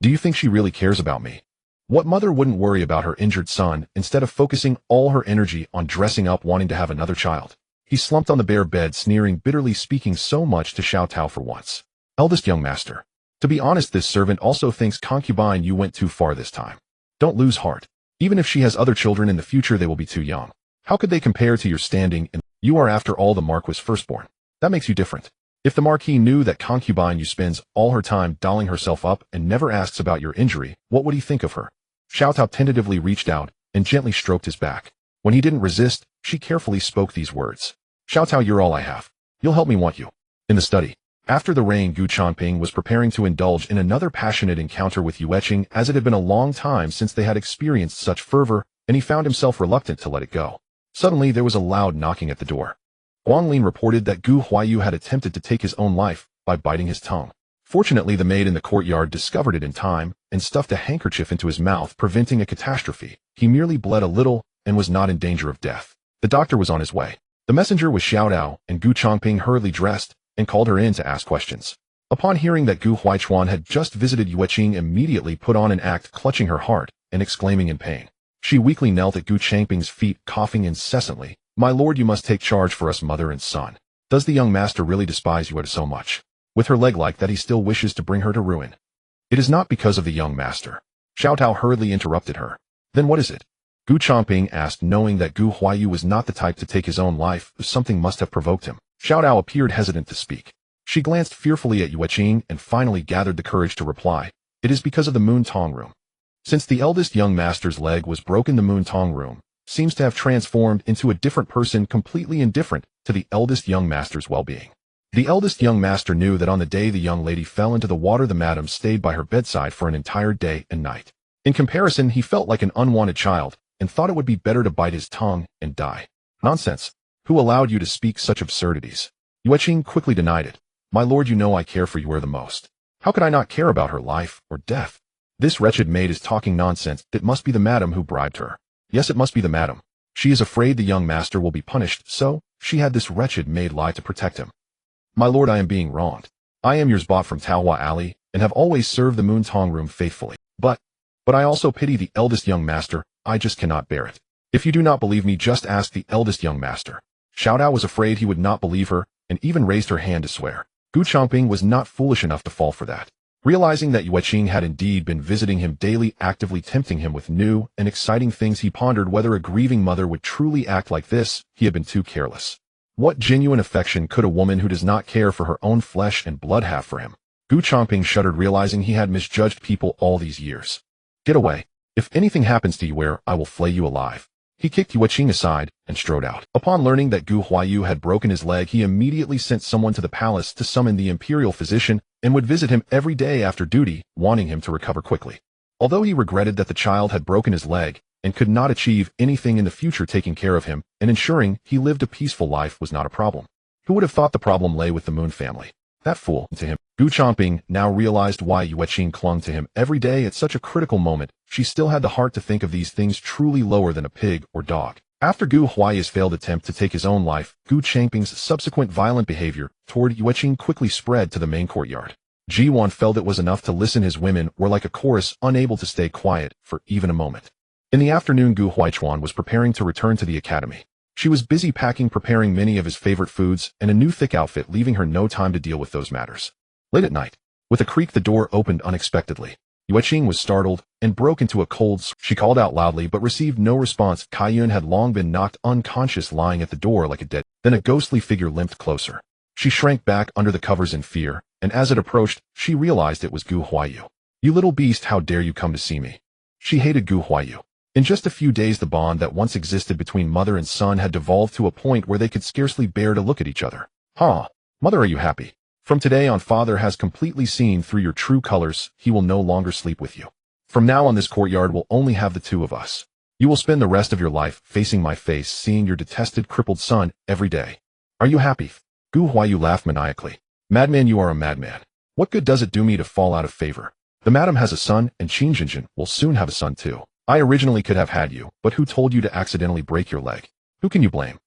Do you think she really cares about me? What mother wouldn't worry about her injured son instead of focusing all her energy on dressing up, wanting to have another child? He slumped on the bare bed, sneering bitterly, speaking so much to Xiao Tao for once. Eldest young master. To be honest, this servant also thinks concubine you went too far this time. Don't lose heart. Even if she has other children in the future, they will be too young. How could they compare to your standing? And you are, after all, the Marquis' firstborn. That makes you different. If the Marquis knew that concubine you spends all her time dolling herself up and never asks about your injury, what would he think of her? Xiao Tao tentatively reached out and gently stroked his back. When he didn't resist, she carefully spoke these words. Xiao Tao, you're all I have. You'll help me want you. In the study. After the rain, Gu Changping was preparing to indulge in another passionate encounter with Yue Qing, as it had been a long time since they had experienced such fervor, and he found himself reluctant to let it go. Suddenly, there was a loud knocking at the door. Guanglin reported that Gu Huaiyu had attempted to take his own life by biting his tongue. Fortunately, the maid in the courtyard discovered it in time and stuffed a handkerchief into his mouth, preventing a catastrophe. He merely bled a little and was not in danger of death. The doctor was on his way. The messenger was Xiao Tao, and Gu Changping hurriedly dressed and called her in to ask questions. Upon hearing that Gu Huaichuan had just visited Yue Qing, immediately put on an act, clutching her heart and exclaiming in pain. She weakly knelt at Gu Changping's feet, coughing incessantly. My lord, you must take charge for us, mother and son. Does the young master really despise you so much? With her leg like that, he still wishes to bring her to ruin. It is not because of the young master. Xiao Tao hurriedly interrupted her. Then what is it? Gu Changping asked, knowing that Gu Huaiyu was not the type to take his own life. Something must have provoked him. Xiao Tao appeared hesitant to speak. She glanced fearfully at Yue Qing and finally gathered the courage to reply. It is because of the Moon Tong room. Since the eldest young master's leg was broken, the Moon Tong room seems to have transformed into a different person, completely indifferent to the eldest young master's well-being. The eldest young master knew that on the day the young lady fell into the water, the madam stayed by her bedside for an entire day and night. In comparison, he felt like an unwanted child and thought it would be better to bite his tongue and die. Nonsense. Who allowed you to speak such absurdities? Yue Qing quickly denied it. My lord, you know I care for Yue the most. How could I not care about her life or death? This wretched maid is talking nonsense. It must be the madam who bribed her. Yes, it must be the madam. She is afraid the young master will be punished, so she had this wretched maid lie to protect him. My lord, I am being wronged. I am yours, bought from Taohua Alley, and have always served the Moon Tong room faithfully. But I also pity the eldest young master. I just cannot bear it. If you do not believe me, just ask the eldest young master. Xiao Tao was afraid he would not believe her, and even raised her hand to swear. Gu Changping was not foolish enough to fall for that. Realizing that Yue Qing had indeed been visiting him daily, actively tempting him with new and exciting things, he pondered whether a grieving mother would truly act like this. He had been too careless. What genuine affection could a woman who does not care for her own flesh and blood have for him? Gu Changping shuddered, realizing he had misjudged people all these years. Get away. If anything happens to Yue, I will flay you alive. He kicked Yue Qing aside and strode out. Upon learning that Gu Huaiyu had broken his leg, he immediately sent someone to the palace to summon the imperial physician and would visit him every day after duty, wanting him to recover quickly. Although he regretted that the child had broken his leg and could not achieve anything in the future, taking care of him and ensuring he lived a peaceful life was not a problem. Who would have thought the problem lay with the Moon family? That fool. To him, Gu Changping now realized why Yue Qing clung to him every day at such a critical moment. She still had the heart to think of these things truly lower than a pig or dog. After Gu Huaiyu's failed attempt to take his own life, Gu Changping's subsequent violent behavior toward Yue Qing quickly spread to the main courtyard. Ji Duan felt it was enough to listen. His women were like a chorus, unable to stay quiet for even a moment. In the afternoon, Gu Huaichuan was preparing to return to the academy. She was busy packing, preparing many of his favorite foods and a new thick outfit, leaving her no time to deal with those matters. Late at night, with a creak, the door opened unexpectedly. Yue Qing was startled and broke into a cold sweat. She called out loudly but received no response. Kaiyun had long been knocked unconscious, lying at the door like a dead. Then a ghostly figure limped closer. She shrank back under the covers in fear, and as it approached, she realized it was Gu Huaiyu. You little beast, how dare you come to see me? She hated Gu Huaiyu. In just a few days, the bond that once existed between mother and son had devolved to a point where they could scarcely bear to look at each other. Mother, are you happy? From today on, father has completely seen through your true colors. He will no longer sleep with you. From now on, this courtyard will only have the two of us. You will spend the rest of your life facing my face, seeing your detested crippled son every day. Are you happy? Gu Huayu laughed maniacally. Madman, you are a madman. What good does it do me to fall out of favor? The madam has a son, and Qing Jinjin will soon have a son too. I originally could have had you, but who told you to accidentally break your leg? Who can you blame?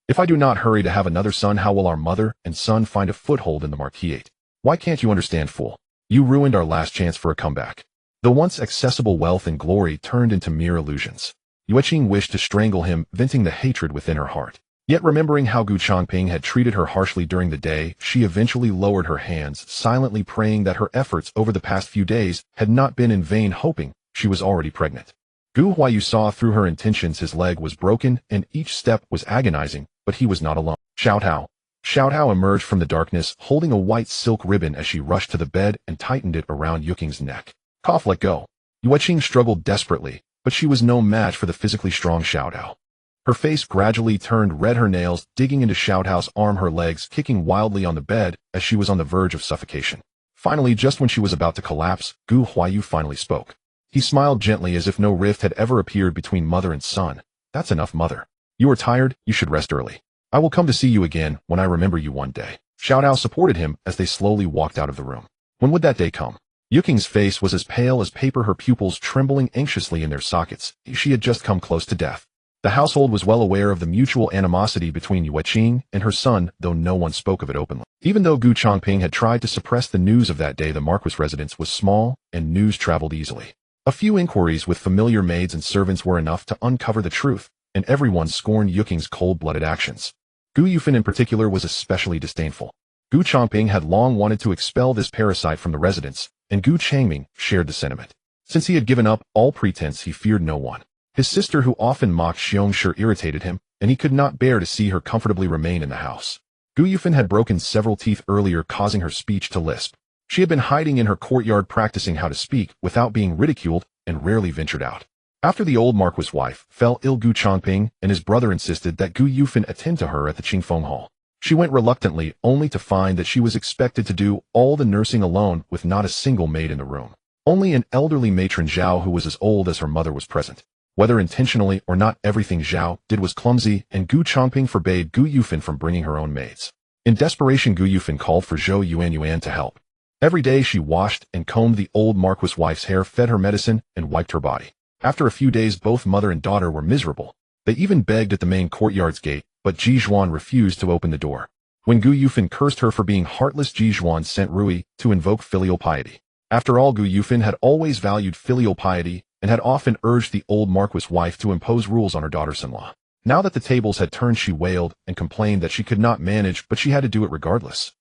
If I do not hurry to have another son, how will our mother and son find a foothold in the Marquisate? Why can't you understand, fool? You ruined our last chance for a comeback. The once accessible wealth and glory turned into mere illusions. Yue Qing wished to strangle him, venting the hatred within her heart. Yet remembering how Gu Changping had treated her harshly during the day, she eventually lowered her hands, silently praying that her efforts over the past few days had not been in vain, hoping she was already pregnant. Gu Huayu saw through her intentions. His leg was broken, and each step was agonizing, but he was not alone. Xiao Hao. Xiao Hao emerged from the darkness, holding a white silk ribbon as she rushed to the bed and tightened it around Yue Qing's neck. Cough, let go. Yue Qing struggled desperately, but she was no match for the physically strong Xiao Hao. Her face gradually turned red, her nails digging into Xiao Hao's arm, her legs kicking wildly on the bed as she was on the verge of suffocation. Finally, just when she was about to collapse, Gu Huayu finally spoke. He smiled gently as if no rift had ever appeared between mother and son. That's enough, mother. You are tired, you should rest early. I will come to see you again when I remember you one day. Xiao Hao supported him as they slowly walked out of the room. When would that day come? Yue Qing's face was as pale as paper, her pupils trembling anxiously in their sockets. She had just come close to death. The household was well aware of the mutual animosity between Yue Qing and her son, though no one spoke of it openly. Even though Gu Changping had tried to suppress the news of that day, the Marquis residence was small, and news traveled easily. A few inquiries with familiar maids and servants were enough to uncover the truth, and everyone scorned Yue Qing's cold-blooded actions. Gu Yufan in particular was especially disdainful. Gu Changping had long wanted to expel this parasite from the residence, and Gu Changming shared the sentiment. Since he had given up all pretense, he feared no one. His sister, who often mocked Xiong Shi, irritated him, and he could not bear to see her comfortably remain in the house. Gu Yufan had broken several teeth earlier, causing her speech to lisp. She had been hiding in her courtyard practicing how to speak without being ridiculed and rarely ventured out. After the old Marquis' wife fell ill, Gu Changping and his brother insisted that Gu Yufan attend to her at the Qingfeng Hall. She went reluctantly, only to find that she was expected to do all the nursing alone with not a single maid in the room. Only an elderly matron Zhao, who was as old as her mother, was present. Whether intentionally or not, everything Zhao did was clumsy, and Gu Changping forbade Gu Yufan from bringing her own maids. In desperation, Gu Yufan called for Zhou Yuan to help. Every day she washed and combed the old Marquis' wife's hair, fed her medicine, and wiped her body. After a few days, both mother and daughter were miserable. They even begged at the main courtyard's gate, but Ji Duan refused to open the door. When Gu Yufan cursed her for being heartless, Ji Duan sent Rui to invoke filial piety. After all, Gu Yufan had always valued filial piety and had often urged the old Marquis' wife to impose rules on her daughters-in-law. Now that the tables had turned, she wailed and complained that she could not manage, but she had to do it regardless.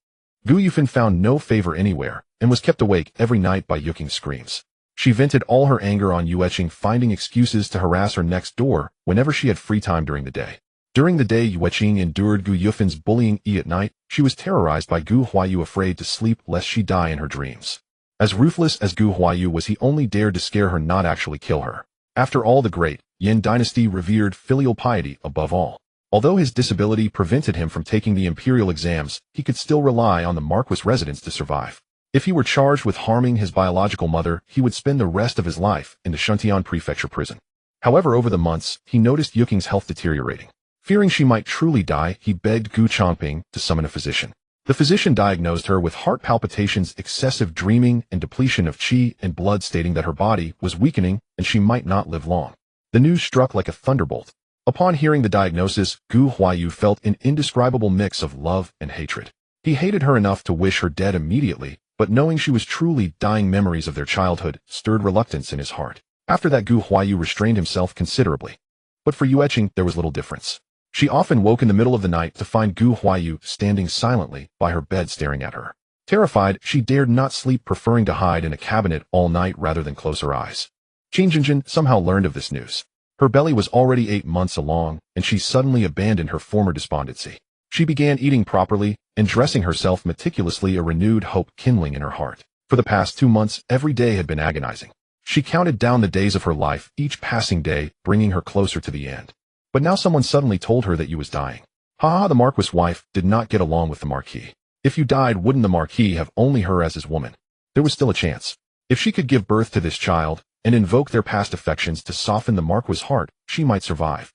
Gu Yufan found no favor anywhere and was kept awake every night by Yue Qing's screams. She vented all her anger on Yue Qing, finding excuses to harass her next door whenever she had free time during the day. During the day, Yue Qing endured Gu Yufan's bullying. At night, she was terrorized by Gu Huayu, afraid to sleep lest she die in her dreams. As ruthless as Gu Huayu was, he only dared to scare her, not actually kill her. After all, the great Yin dynasty revered filial piety above all. Although his disability prevented him from taking the imperial exams, he could still rely on the Marquis residence to survive. If he were charged with harming his biological mother, he would spend the rest of his life in the Shuntian prefecture prison. However, over the months, he noticed Yue Qing's health deteriorating. Fearing she might truly die, he begged Gu Changping to summon a physician. The physician diagnosed her with heart palpitations, excessive dreaming, and depletion of qi and blood, stating that her body was weakening and she might not live long. The news struck like a thunderbolt. Upon hearing the diagnosis, Gu Huayu felt an indescribable mix of love and hatred. He hated her enough to wish her dead immediately, but knowing she was truly dying, memories of their childhood stirred reluctance in his heart. After that, Gu Huayu restrained himself considerably. But for Yue Qing, there was little difference. She often woke in the middle of the night to find Gu Huayu standing silently by her bed staring at her. Terrified, she dared not sleep, preferring to hide in a cabinet all night rather than close her eyes. Qing Jinjin somehow learned of this news. Her belly was already 8 months along, and she suddenly abandoned her former despondency. She began eating properly and dressing herself meticulously, a renewed hope kindling in her heart. For the past 2 months, every day had been agonizing. She counted down the days of her life, each passing day bringing her closer to the end. But now someone suddenly told her that you was dying. The Marquis' wife did not get along with the Marquis. If you died, wouldn't the Marquis have only her as his woman? There was still a chance. If she could give birth to this child, and invoke their past affections to soften the Marquis' heart, she might survive.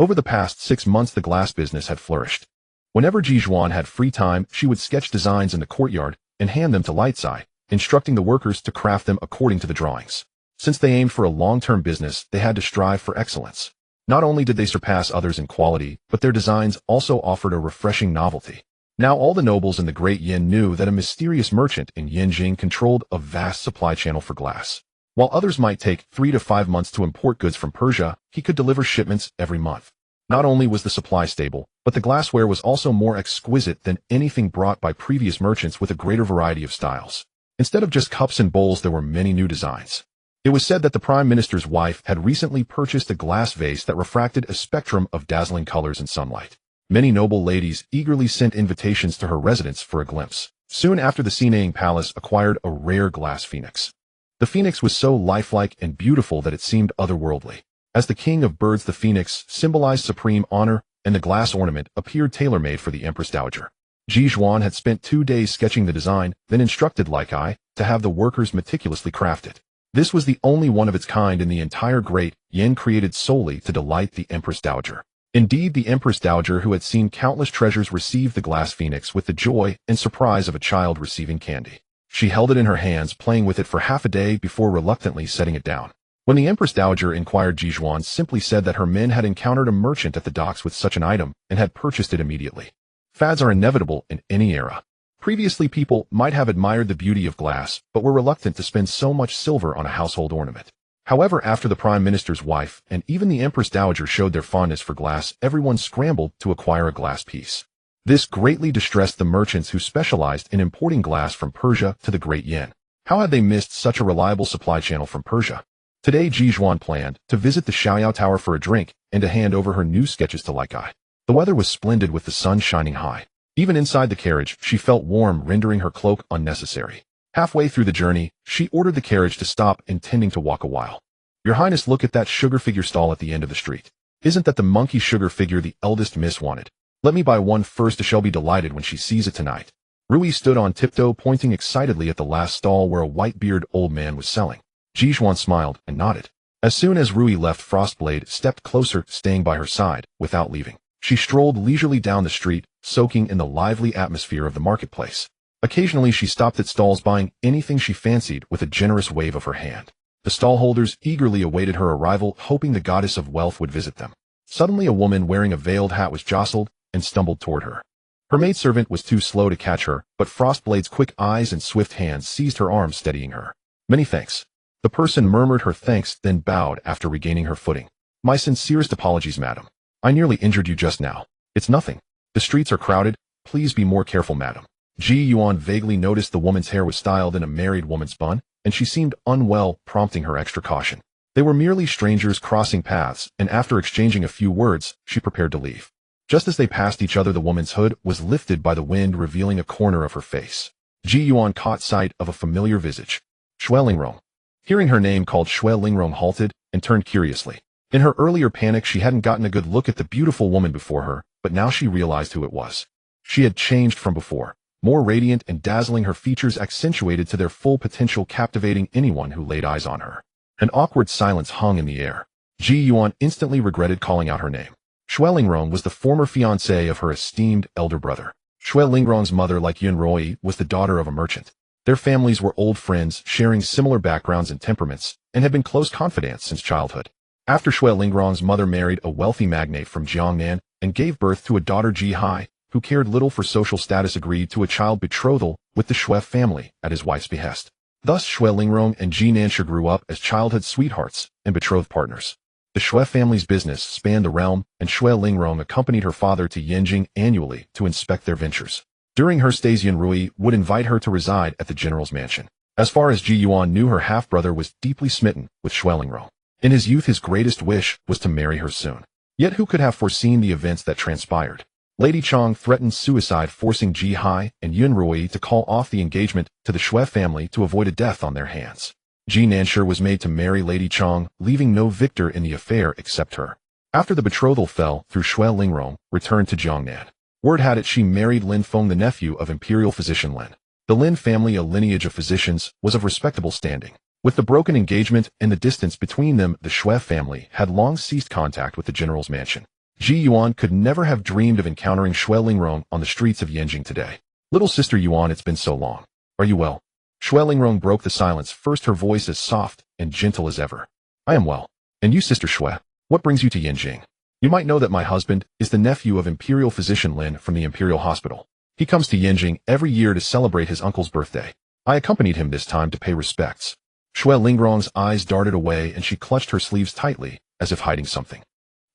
Over the past 6 months the glass business had flourished. Whenever Ji Duan had free time, she would sketch designs in the courtyard and hand them to Lightsai, instructing the workers to craft them according to the drawings. Since they aimed for a long-term business, they had to strive for excellence. Not only did they surpass others in quality, but their designs also offered a refreshing novelty. Now all the nobles in the Great Yin knew that a mysterious merchant in Yue Qing controlled a vast supply channel for glass. While others might take 3 to 5 months to import goods from Persia, he could deliver shipments every month. Not only was the supply stable, but the glassware was also more exquisite than anything brought by previous merchants with a greater variety of styles. Instead of just cups and bowls, there were many new designs. It was said that the Prime Minister's wife had recently purchased a glass vase that refracted a spectrum of dazzling colors and sunlight. Many noble ladies eagerly sent invitations to her residence for a glimpse. Soon after, the Sinaying Palace acquired a rare glass phoenix. The phoenix was so lifelike and beautiful that it seemed otherworldly. As the king of birds, the phoenix symbolized supreme honor, and the glass ornament appeared tailor-made for the Empress Dowager. Ji Duan had spent 2 days sketching the design, then instructed Lightsai to have the workers meticulously craft it. This was the only one of its kind in the entire Great Yin, created solely to delight the Empress Dowager. Indeed, the Empress Dowager, who had seen countless treasures, received the glass phoenix with the joy and surprise of a child receiving candy. She held it in her hands, playing with it for half a day before reluctantly setting it down. When the Empress Dowager inquired, Ji Duan simply said that her men had encountered a merchant at the docks with such an item and had purchased it immediately. Fads are inevitable in any era. Previously, people might have admired the beauty of glass, but were reluctant to spend so much silver on a household ornament. However, after the Prime Minister's wife and even the Empress Dowager showed their fondness for glass, everyone scrambled to acquire a glass piece. This greatly distressed the merchants who specialized in importing glass from Persia to the Great Yin. How had they missed such a reliable supply channel from Persia? Today, Ji Duan planned to visit the Xiaoyao Tower for a drink and to hand over her new sketches to Lightsai. The weather was splendid with the sun shining high. Even inside the carriage, she felt warm, rendering her cloak unnecessary. Halfway through the journey, she ordered the carriage to stop, intending to walk a while. "Your Highness, look at that sugar figure stall at the end of the street. Isn't that the monkey sugar figure the eldest miss wanted? Let me buy one first. She'll be delighted when she sees it tonight." Rui stood on tiptoe, pointing excitedly at the last stall where a white-bearded old man was selling. Ji Duan smiled and nodded. As soon as Rui left, Frostblade stepped closer, staying by her side without leaving. She strolled leisurely down the street, soaking in the lively atmosphere of the marketplace. Occasionally she stopped at stalls, buying anything she fancied with a generous wave of her hand. The stallholders eagerly awaited her arrival, hoping the goddess of wealth would visit them. Suddenly a woman wearing a veiled hat was jostled and stumbled toward her. Her maidservant was too slow to catch her, but Frostblade's quick eyes and swift hands seized her arm, steadying her. "Many thanks." The person murmured her thanks, then bowed after regaining her footing. "My sincerest apologies, madam. I nearly injured you just now." "It's nothing. The streets are crowded. Please be more careful, madam." Ji Duan vaguely noticed the woman's hair was styled in a married woman's bun, and she seemed unwell, prompting her extra caution. They were merely strangers crossing paths, and after exchanging a few words, she prepared to leave. Just as they passed each other, the woman's hood was lifted by the wind, revealing a corner of her face. Ji Duan caught sight of a familiar visage. Xue Lingrong. Hearing her name called, Xue Lingrong halted and turned curiously. In her earlier panic, she hadn't gotten a good look at the beautiful woman before her, but now she realized who it was. She had changed from before. More radiant and dazzling, her features accentuated to their full potential, captivating anyone who laid eyes on her. An awkward silence hung in the air. Ji Duan instantly regretted calling out her name. Xue Lingrong was the former fiancé of her esteemed elder brother. Xue Lingrong's mother, like Yun Rui, was the daughter of a merchant. Their families were old friends, sharing similar backgrounds and temperaments, and had been close confidants since childhood. After Xue Lingrong's mother married a wealthy magnate from Jiangnan and gave birth to a daughter, Ji Hai, who cared little for social status, agreed to a child betrothal with the Xue family at his wife's behest. Thus, Xue Lingrong and Ji Nansha grew up as childhood sweethearts and betrothed partners. The Xue family's business spanned the realm, and Xue Lingrong accompanied her father to Yanjing annually to inspect their ventures. During her stays, Yun Rui would invite her to reside at the general's mansion. As far as Ji Duan knew, her half-brother was deeply smitten with Xue Lingrong. In his youth, his greatest wish was to marry her soon. Yet who could have foreseen the events that transpired? Lady Chang threatened suicide, forcing Ji Hai and Yun Rui to call off the engagement to the Xue family to avoid a death on their hands. Ji Nansha was made to marry Lady Chang, leaving no victor in the affair except her. After the betrothal fell through, Xue Lingrong returned to Jiangnan. Word had it she married Lin Feng, the nephew of imperial physician Lin. The Lin family, a lineage of physicians, was of respectable standing. With the broken engagement and the distance between them, the Xue family had long ceased contact with the general's mansion. Ji Yuan could never have dreamed of encountering Xue Lingrong on the streets of Yanjing today. Little sister Yuan, it's been so long. Are you well? Xue Lingrong broke the silence, first her voice as soft and gentle as ever. I am well. And you, sister Xue, what brings you to Yanjing? You might know that my husband is the nephew of Imperial Physician Lin from the Imperial Hospital. He comes to Yanjing every year to celebrate his uncle's birthday. I accompanied him this time to pay respects. Xue Lingrong's eyes darted away and she clutched her sleeves tightly, as if hiding something.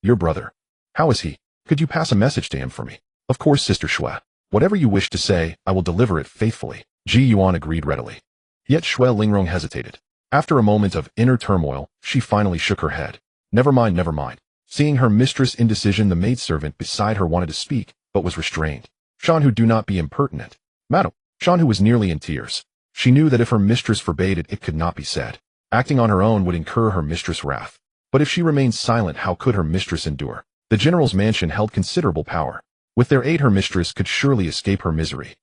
Your brother. How is he? Could you pass a message to him for me? Of course, sister Xue. Whatever you wish to say, I will deliver it faithfully. Ji Yuan agreed readily. Yet Xue Lingrong hesitated. After a moment of inner turmoil, she finally shook her head. Never mind, never mind. Seeing her mistress' indecision, the maidservant beside her wanted to speak, but was restrained. Shanhu, do not be impertinent. Madam. Shanhu was nearly in tears. She knew that if her mistress forbade it, it could not be said. Acting on her own would incur her mistress' wrath. But if she remained silent, how could her mistress endure? The general's mansion held considerable power. With their aid, her mistress could surely escape her misery.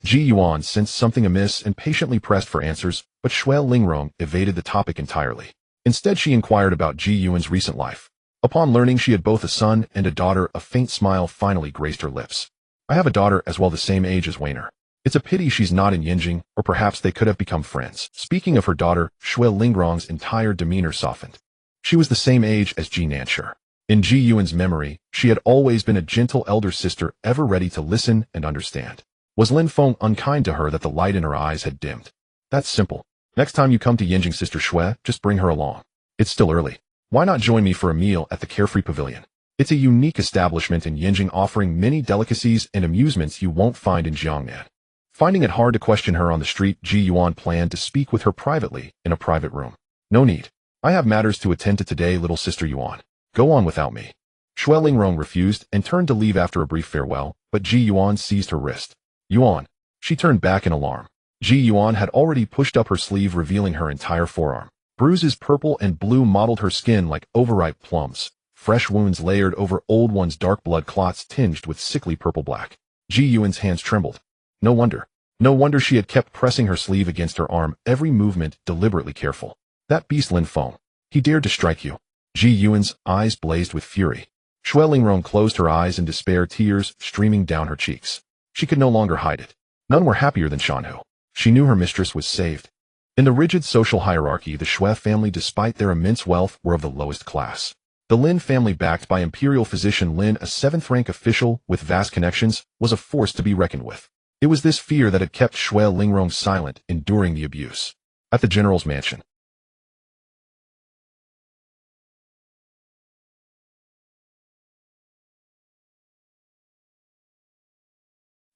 Ji Yuan sensed something amiss and patiently pressed for answers, but Xue Lingrong evaded the topic entirely. Instead, she inquired about Ji Yuan's recent life. Upon learning she had both a son and a daughter, a faint smile finally graced her lips. I have a daughter as well, the same age as Weiner. It's a pity she's not in Yanjing, or perhaps they could have become friends. Speaking of her daughter, Xue Lingrong's entire demeanor softened. She was the same age as Ji Nansher. In Ji Yuan's memory, she had always been a gentle elder sister, ever ready to listen and understand. Was Lin Feng unkind to her that the light in her eyes had dimmed? That's simple. Next time you come to Yanjing, sister Xue, just bring her along. It's still early. Why not join me for a meal at the Carefree Pavilion? It's a unique establishment in Yanjing offering many delicacies and amusements you won't find in Jiangnan. Finding it hard to question her on the street, Ji Yuan planned to speak with her privately in a private room. No need. I have matters to attend to today, little sister Yuan. Go on without me. Xue Lingrong refused and turned to leave after a brief farewell, but Ji Yuan seized her wrist. Yuan. She turned back in alarm. Ji Yuan had already pushed up her sleeve, revealing her entire forearm. Bruises purple and blue mottled her skin like overripe plums. Fresh wounds layered over old ones, dark blood clots tinged with sickly purple-black. Ji Yuan's hands trembled. No wonder. No wonder she had kept pressing her sleeve against her arm, every movement deliberately careful. That beast Lin Feng. He dared to strike you. Ji Yuan's eyes blazed with fury. Xue Lingrong closed her eyes in despair, tears streaming down her cheeks. She could no longer hide it. None were happier than Shanhu. She knew her mistress was saved. In the rigid social hierarchy, the Xue family, despite their immense wealth, were of the lowest class. The Lin family, backed by Imperial Physician Lin, a 7th-rank official with vast connections, was a force to be reckoned with. It was this fear that had kept Xue Lingrong silent, enduring the abuse. At the general's mansion.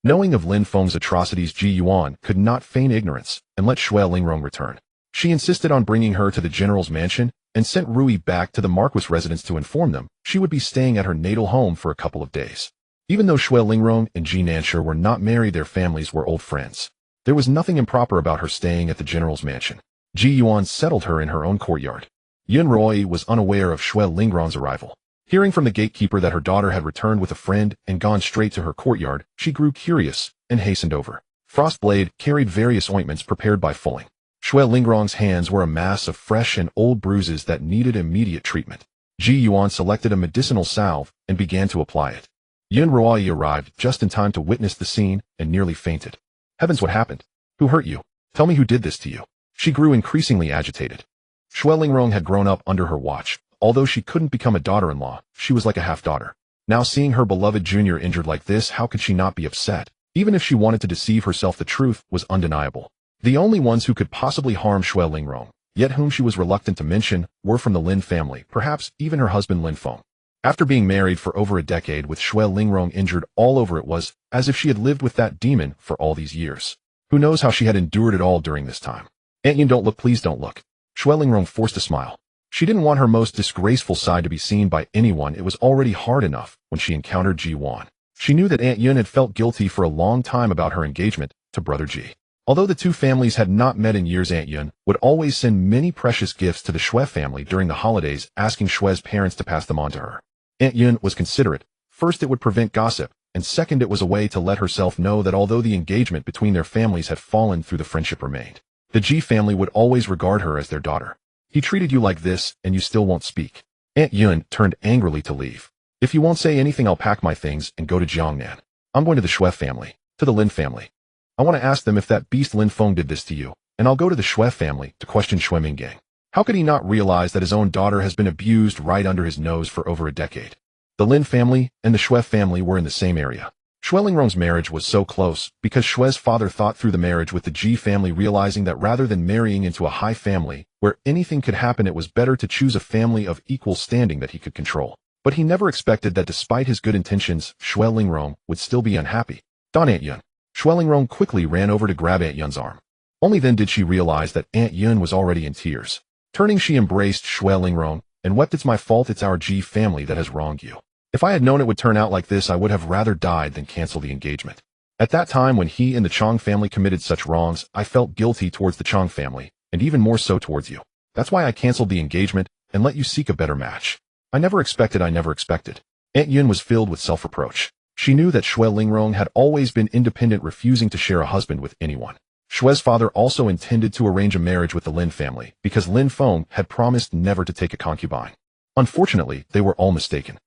Knowing of Lin Feng's atrocities, Ji Yuan could not feign ignorance and let Xue Lingrong return. She insisted on bringing her to the general's mansion and sent Rui back to the Marquis residence to inform them she would be staying at her natal home for a couple of days. Even though Xue Lingrong and Ji Nansher were not married, their families were old friends. There was nothing improper about her staying at the general's mansion. Ji Yuan settled her in her own courtyard. Yun Rui was unaware of Xue Lingrong's arrival. Hearing from the gatekeeper that her daughter had returned with a friend and gone straight to her courtyard, she grew curious and hastened over. Frostblade carried various ointments prepared by Fulling. Xue Lingrong's hands were a mass of fresh and old bruises that needed immediate treatment. Ji Yuan selected a medicinal salve and began to apply it. Yun Rui arrived just in time to witness the scene and nearly fainted. Heavens, what happened? Who hurt you? Tell me who did this to you. She grew increasingly agitated. Xue Lingrong had grown up under her watch. Although she couldn't become a daughter-in-law, she was like a half-daughter. Now seeing her beloved junior injured like this, how could she not be upset? Even if she wanted to deceive herself, the truth was undeniable. The only ones who could possibly harm Xue Lingrong, yet whom she was reluctant to mention, were from the Lin family, perhaps even her husband Lin Feng. After being married for over a decade with Xue Lingrong injured all over, it was as if she had lived with that demon for all these years. Who knows how she had endured it all during this time. Aunt Yun, don't look, please don't look. Xue Lingrong forced a smile. She didn't want her most disgraceful side to be seen by anyone. It was already hard enough when she encountered Ji Yuan. She knew that Aunt Yun had felt guilty for a long time about her engagement to Brother Ji. Although the two families had not met in years, Aunt Yun would always send many precious gifts to the Xue family during the holidays, asking Xue's parents to pass them on to her. Aunt Yun was considerate. First, it would prevent gossip, and second, it was a way to let herself know that although the engagement between their families had fallen through, the friendship remained. The Ji family would always regard her as their daughter. He treated you like this, and you still won't speak. Aunt Yun turned angrily to leave. If you won't say anything, I'll pack my things and go to Jiangnan. I'm going to the Shui family, to the Lin family. I want to ask them if that beast Lin Feng did this to you, and I'll go to the Shui family to question Shui Minggang. How could he not realize that his own daughter has been abused right under his nose for over a decade? The Lin family and the Shui family were in the same area. Shui Lingrong's marriage was so close because Shui's father thought through the marriage with the Ji family, realizing that rather than marrying into a high family where anything could happen, it was better to choose a family of equal standing that he could control. But he never expected that despite his good intentions, Shui Lingrong would still be unhappy. Don Aunt Yun. Shui Lingrong quickly ran over to grab Aunt Yun's arm. Only then did she realize that Aunt Yun was already in tears. Turning, she embraced Shui Lingrong and wept. It's my fault. It's our Ji family that has wronged you. If I had known it would turn out like this, I would have rather died than cancel the engagement. At that time, when he and the Chang family committed such wrongs, I felt guilty towards the Chang family, and even more so towards you. That's why I canceled the engagement and let you seek a better match. I never expected. Aunt Yun was filled with self-reproach. She knew that Shui Lingrong had always been independent, refusing to share a husband with anyone. Shui's father also intended to arrange a marriage with the Lin family, because Lin Feng had promised never to take a concubine. Unfortunately, they were all mistaken.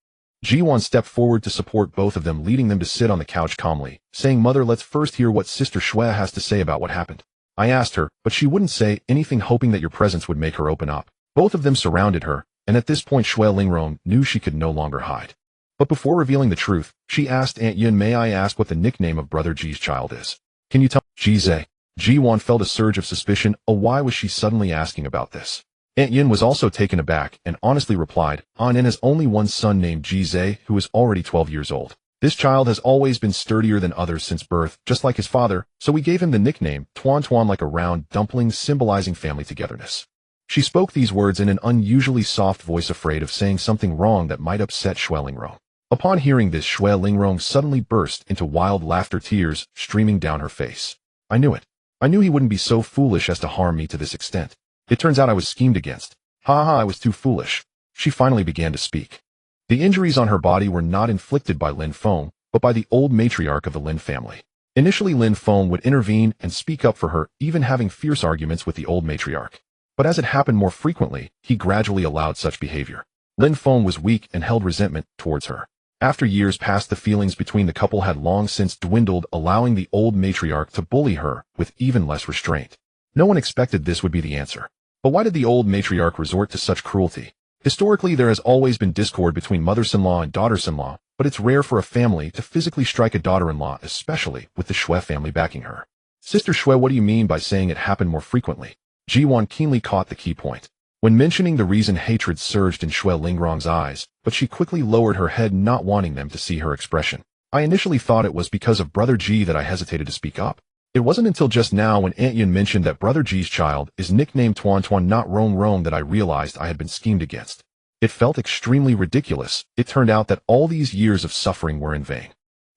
Ji Duan stepped forward to support both of them, leading them to sit on the couch calmly, saying, "Mother, let's first hear what Sister Shui has to say about what happened." I asked her, but she wouldn't say anything, hoping that your presence would make her open up. Both of them surrounded her, and at this point Shui Lingrong knew she could no longer hide. But before revealing the truth, she asked Aunt Yun, "May I ask what the nickname of Brother Ji's child is? Can you tell me?" Ji Zhe. Ji Duan felt a surge of suspicion. Oh, why was she suddenly asking about this? Aunt Yun was also taken aback and honestly replied, An has only one son named Ji Zhe, who is already 12 years old. This child has always been sturdier than others since birth, just like his father, so we gave him the nickname Tuan Tuan, like a round dumpling, symbolizing family togetherness. She spoke these words in an unusually soft voice, afraid of saying something wrong that might upset Shui Lingrong. Upon hearing this, Shui Lingrong suddenly burst into wild laughter, tears streaming down her face. I knew it. I knew he wouldn't be so foolish as to harm me to this extent. It turns out I was schemed against. Ha ha, I was too foolish. She finally began to speak. The injuries on her body were not inflicted by Lin Feng, but by the old matriarch of the Lin family. Initially, Lin Feng would intervene and speak up for her, even having fierce arguments with the old matriarch. But as it happened more frequently, he gradually allowed such behavior. Lin Feng was weak and held resentment towards her. After years passed, the feelings between the couple had long since dwindled, allowing the old matriarch to bully her with even less restraint. No one expected this would be the answer. But why did the old matriarch resort to such cruelty? Historically, there has always been discord between mothers-in-law and daughters-in-law, but it's rare for a family to physically strike a daughter-in-law, especially with the Shui family backing her. Sister Shui, what do you mean by saying it happened more frequently? Ji Duan keenly caught the key point. When mentioning the reason, hatred surged in Shui Lingrong's eyes, but she quickly lowered her head, not wanting them to see her expression. I initially thought it was because of Brother Ji that I hesitated to speak up. It wasn't until just now, when Aunt Yun mentioned that Brother Ji's child is nicknamed Tuan Tuan, not Rong Rong, that I realized I had been schemed against. It felt extremely ridiculous. It turned out that all these years of suffering were in vain.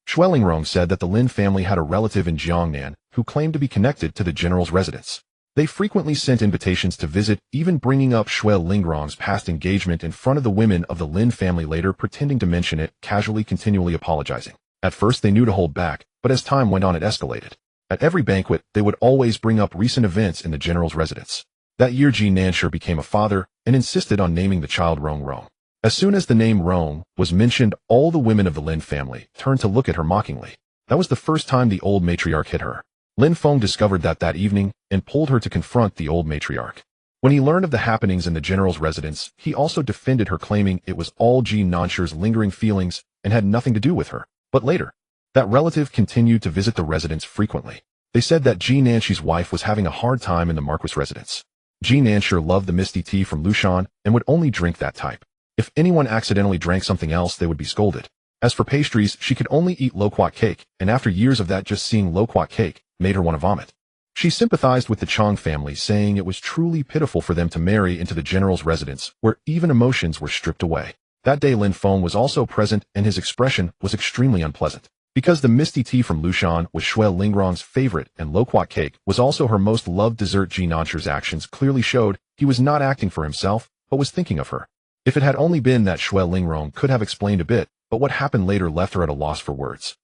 Shui Lingrong said that the Lin family had a relative in Jiangnan who claimed to be connected to the general's residence. They frequently sent invitations to visit, even bringing up Shui Lingrong's past engagement in front of the women of the Lin family, later pretending to mention it, casually, continually apologizing. At first they knew to hold back, but as time went on it escalated. At every banquet, they would always bring up recent events in the general's residence. That year, Ji Nanshi became a father and insisted on naming the child Rong Rong. As soon as the name Rong was mentioned, all the women of the Lin family turned to look at her mockingly. That was the first time the old matriarch hit her. Lin Feng discovered that evening and pulled her to confront the old matriarch. When he learned of the happenings in the general's residence, he also defended her, claiming it was all Ji Nanshi's lingering feelings and had nothing to do with her. But later, that relative continued to visit the residence frequently. They said that Ji Nanshi's wife was having a hard time in the Marquis residence. Ji Nanshi loved the misty tea from Lushan and would only drink that type. If anyone accidentally drank something else, they would be scolded. As for pastries, she could only eat loquat cake, and after years of that, just seeing loquat cake made her want to vomit. She sympathized with the Chang family, saying it was truly pitiful for them to marry into the general's residence, where even emotions were stripped away. That day Lin Feng was also present, and his expression was extremely unpleasant. Because the misty tea from Lushan was Shui Lingrong's favorite and loquat cake was also her most loved dessert, Ji Nanshi's actions clearly showed he was not acting for himself, but was thinking of her. If it had only been that, Shui Lingrong could have explained a bit, but what happened later left her at a loss for words.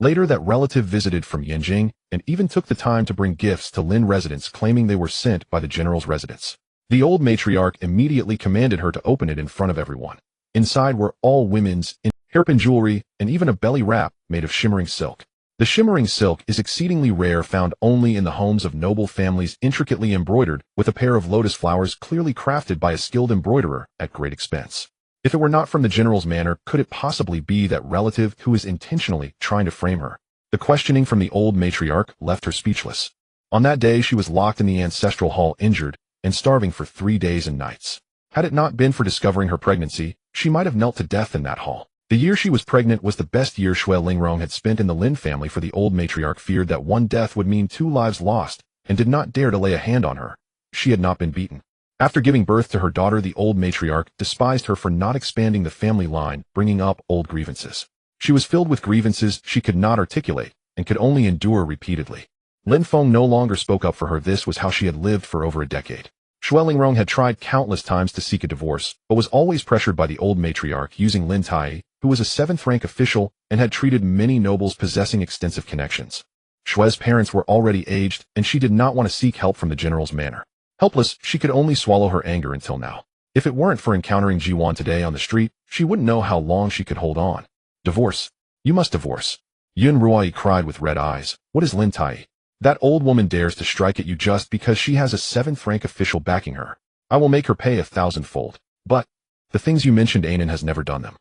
Later, that relative visited from Yanjing and even took the time to bring gifts to Lin residents claiming they were sent by the general's residence. The old matriarch immediately commanded her to open it in front of everyone. Inside were all women's hairpin jewelry and even a belly wrap made of shimmering silk. The shimmering silk is exceedingly rare, found only in the homes of noble families, intricately embroidered with a pair of lotus flowers clearly crafted by a skilled embroiderer at great expense. If it were not from the general's manner, could it possibly be that relative who is intentionally trying to frame her? The questioning from the old matriarch left her speechless. On that day, she was locked in the ancestral hall, injured and starving for 3 days and nights. Had it not been for discovering her pregnancy, she might have knelt to death in that hall. The year she was pregnant was the best year Xue Lingrong had spent in the Lin family, for the old matriarch feared that one death would mean 2 lives lost and did not dare to lay a hand on her. She had not been beaten. After giving birth to her daughter, the old matriarch despised her for not expanding the family line, bringing up old grievances. She was filled with grievances she could not articulate and could only endure repeatedly. Lin Feng no longer spoke up for her. This was how she had lived for over a decade. Xue Lingrong had tried countless times to seek a divorce, but was always pressured by the old matriarch, using Lin Tai, who was a 7th-rank official and had treated many nobles possessing extensive connections. Xue's parents were already aged, and she did not want to seek help from the general's manor. Helpless, she could only swallow her anger until now. If it weren't for encountering Ji Duan today on the street, she wouldn't know how long she could hold on. Divorce. You must divorce. Yun Ruai cried with red eyes. What is Lin Tai? That old woman dares to strike at you just because she has a 7th-rank official backing her. I will make her pay 1,000-fold. But the things you mentioned, Anan has never done them.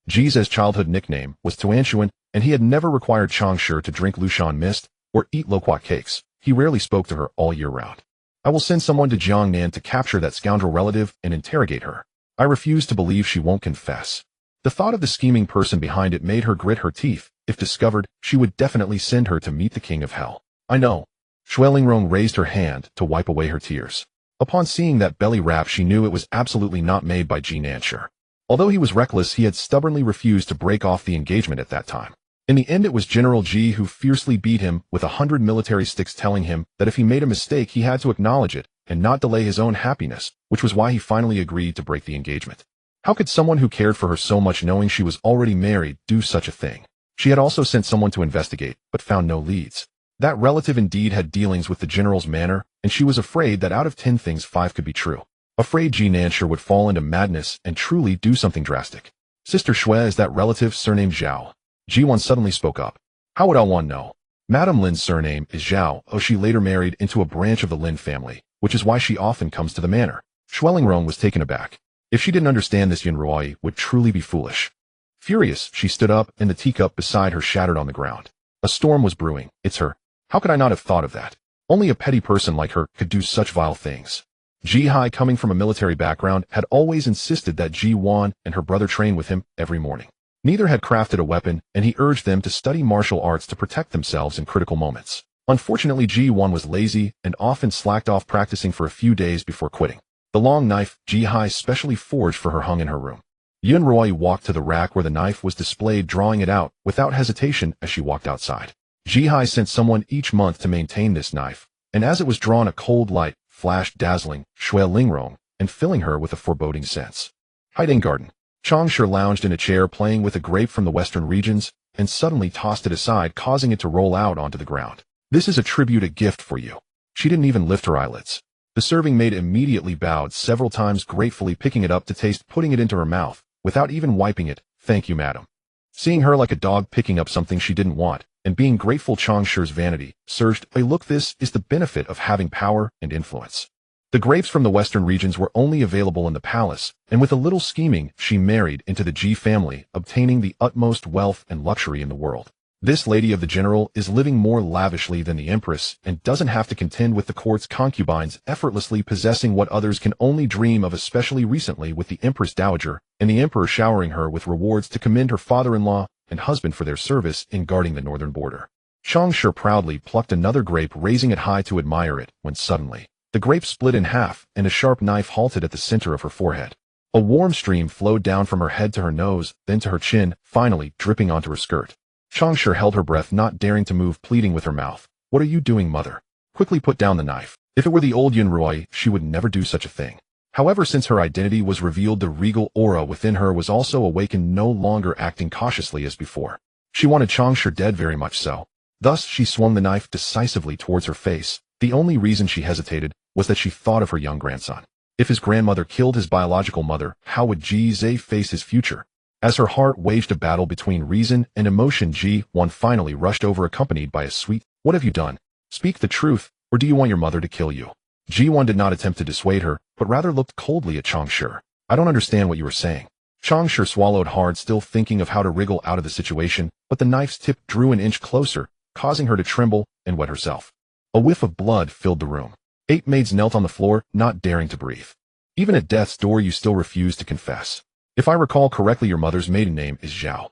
Ji's childhood nickname was Tuanshuan, and he had never required Changshi to drink Lushan mist or eat loquat cakes. He rarely spoke to her all year round. I will send someone to Jiangnan to capture that scoundrel relative and interrogate her. I refuse to believe she won't confess. The thought of the scheming person behind it made her grit her teeth. If discovered, she would definitely send her to meet the king of hell. I know. Xue Lingrong raised her hand to wipe away her tears. Upon seeing that belly wrap, she knew it was absolutely not made by Ji Nanshi. Although he was reckless, he had stubbornly refused to break off the engagement at that time. In the end, it was General Ji who fiercely beat him with 100 military sticks, telling him that if he made a mistake, he had to acknowledge it and not delay his own happiness, which was why he finally agreed to break the engagement. How could someone who cared for her so much, knowing she was already married, do such a thing? She had also sent someone to investigate, but found no leads. That relative indeed had dealings with the general's manor, and she was afraid that out of 10 things, 5 could be true. Afraid Ji Nanshi would fall into madness and truly do something drastic. Sister Xue is that relative surnamed Zhao. Ji Duan suddenly spoke up. How would Wan know? Madame Lin's surname is Zhao. Oh, she later married into a branch of the Lin family, which is why she often comes to the manor. Xue Lingrong was taken aback. If she didn't understand this, Yun Ruai would truly be foolish. Furious, she stood up, and the teacup beside her shattered on the ground. A storm was brewing. It's her. How could I not have thought of that? Only a petty person like her could do such vile things. Ji Hai, coming from a military background, had always insisted that Ji Duan and her brother train with him every morning. Neither had crafted a weapon, and he urged them to study martial arts to protect themselves in critical moments. Unfortunately, Ji Duan was lazy and often slacked off practicing for a few days before quitting. The long knife Ji Hai specially forged for her hung in her room. Yun Ruai walked to the rack where the knife was displayed, drawing it out without hesitation as she walked outside. Ji Hai sent someone each month to maintain this knife, and as it was drawn, a cold light flashed, dazzling Xue Lingrong and filling her with a foreboding sense. Hiding garden. Changshi lounged in a chair, playing with a grape from the western regions, and suddenly tossed it aside, causing it to roll out onto the ground. This is a tribute, a gift for you. She didn't even lift her eyelids. The serving maid immediately bowed several times, gratefully picking it up to taste, putting it into her mouth, without even wiping it. Thank you, madam. Seeing her like a dog picking up something she didn't want, and being grateful, Changshi's vanity surged. Hey, look, this is the benefit of having power and influence. The grapes from the western regions were only available in the palace, and with a little scheming, she married into the Ji family, obtaining the utmost wealth and luxury in the world. This lady of the general is living more lavishly than the empress and doesn't have to contend with the court's concubines, effortlessly possessing what others can only dream of, especially recently with the Empress Dowager and the emperor showering her with rewards to commend her father-in-law and husband for their service in guarding the northern border. Changshi proudly plucked another grape, raising it high to admire it, when suddenly the grape split in half and a sharp knife halted at the center of her forehead. A warm stream flowed down from her head to her nose, then to her chin, finally dripping onto her skirt. Changshi held her breath, not daring to move, pleading with her mouth. What are you doing, mother? Quickly put down the knife. If it were the old Yun Ruai, she would never do such a thing. However, since her identity was revealed, the regal aura within her was also awakened, no longer acting cautiously as before. She wanted Changsha dead, very much so. Thus, she swung the knife decisively towards her face. The only reason she hesitated was that she thought of her young grandson. If his grandmother killed his biological mother, how would Ji Zhe face his future? As her heart waged a battle between reason and emotion, Ji Duan finally rushed over, accompanied by a sweet, "What have you done? Speak the truth, or do you want your mother to kill you?" Ji Duan did not attempt to dissuade her, but rather looked coldly at Changsha. "I don't understand what you were saying." Changsha swallowed hard, still thinking of how to wriggle out of the situation, but the knife's tip drew an inch closer, causing her to tremble and wet herself. A whiff of blood filled the room. 8 maids knelt on the floor, not daring to breathe. "Even at death's door you still refuse to confess. If I recall correctly, your mother's maiden name is Zhao.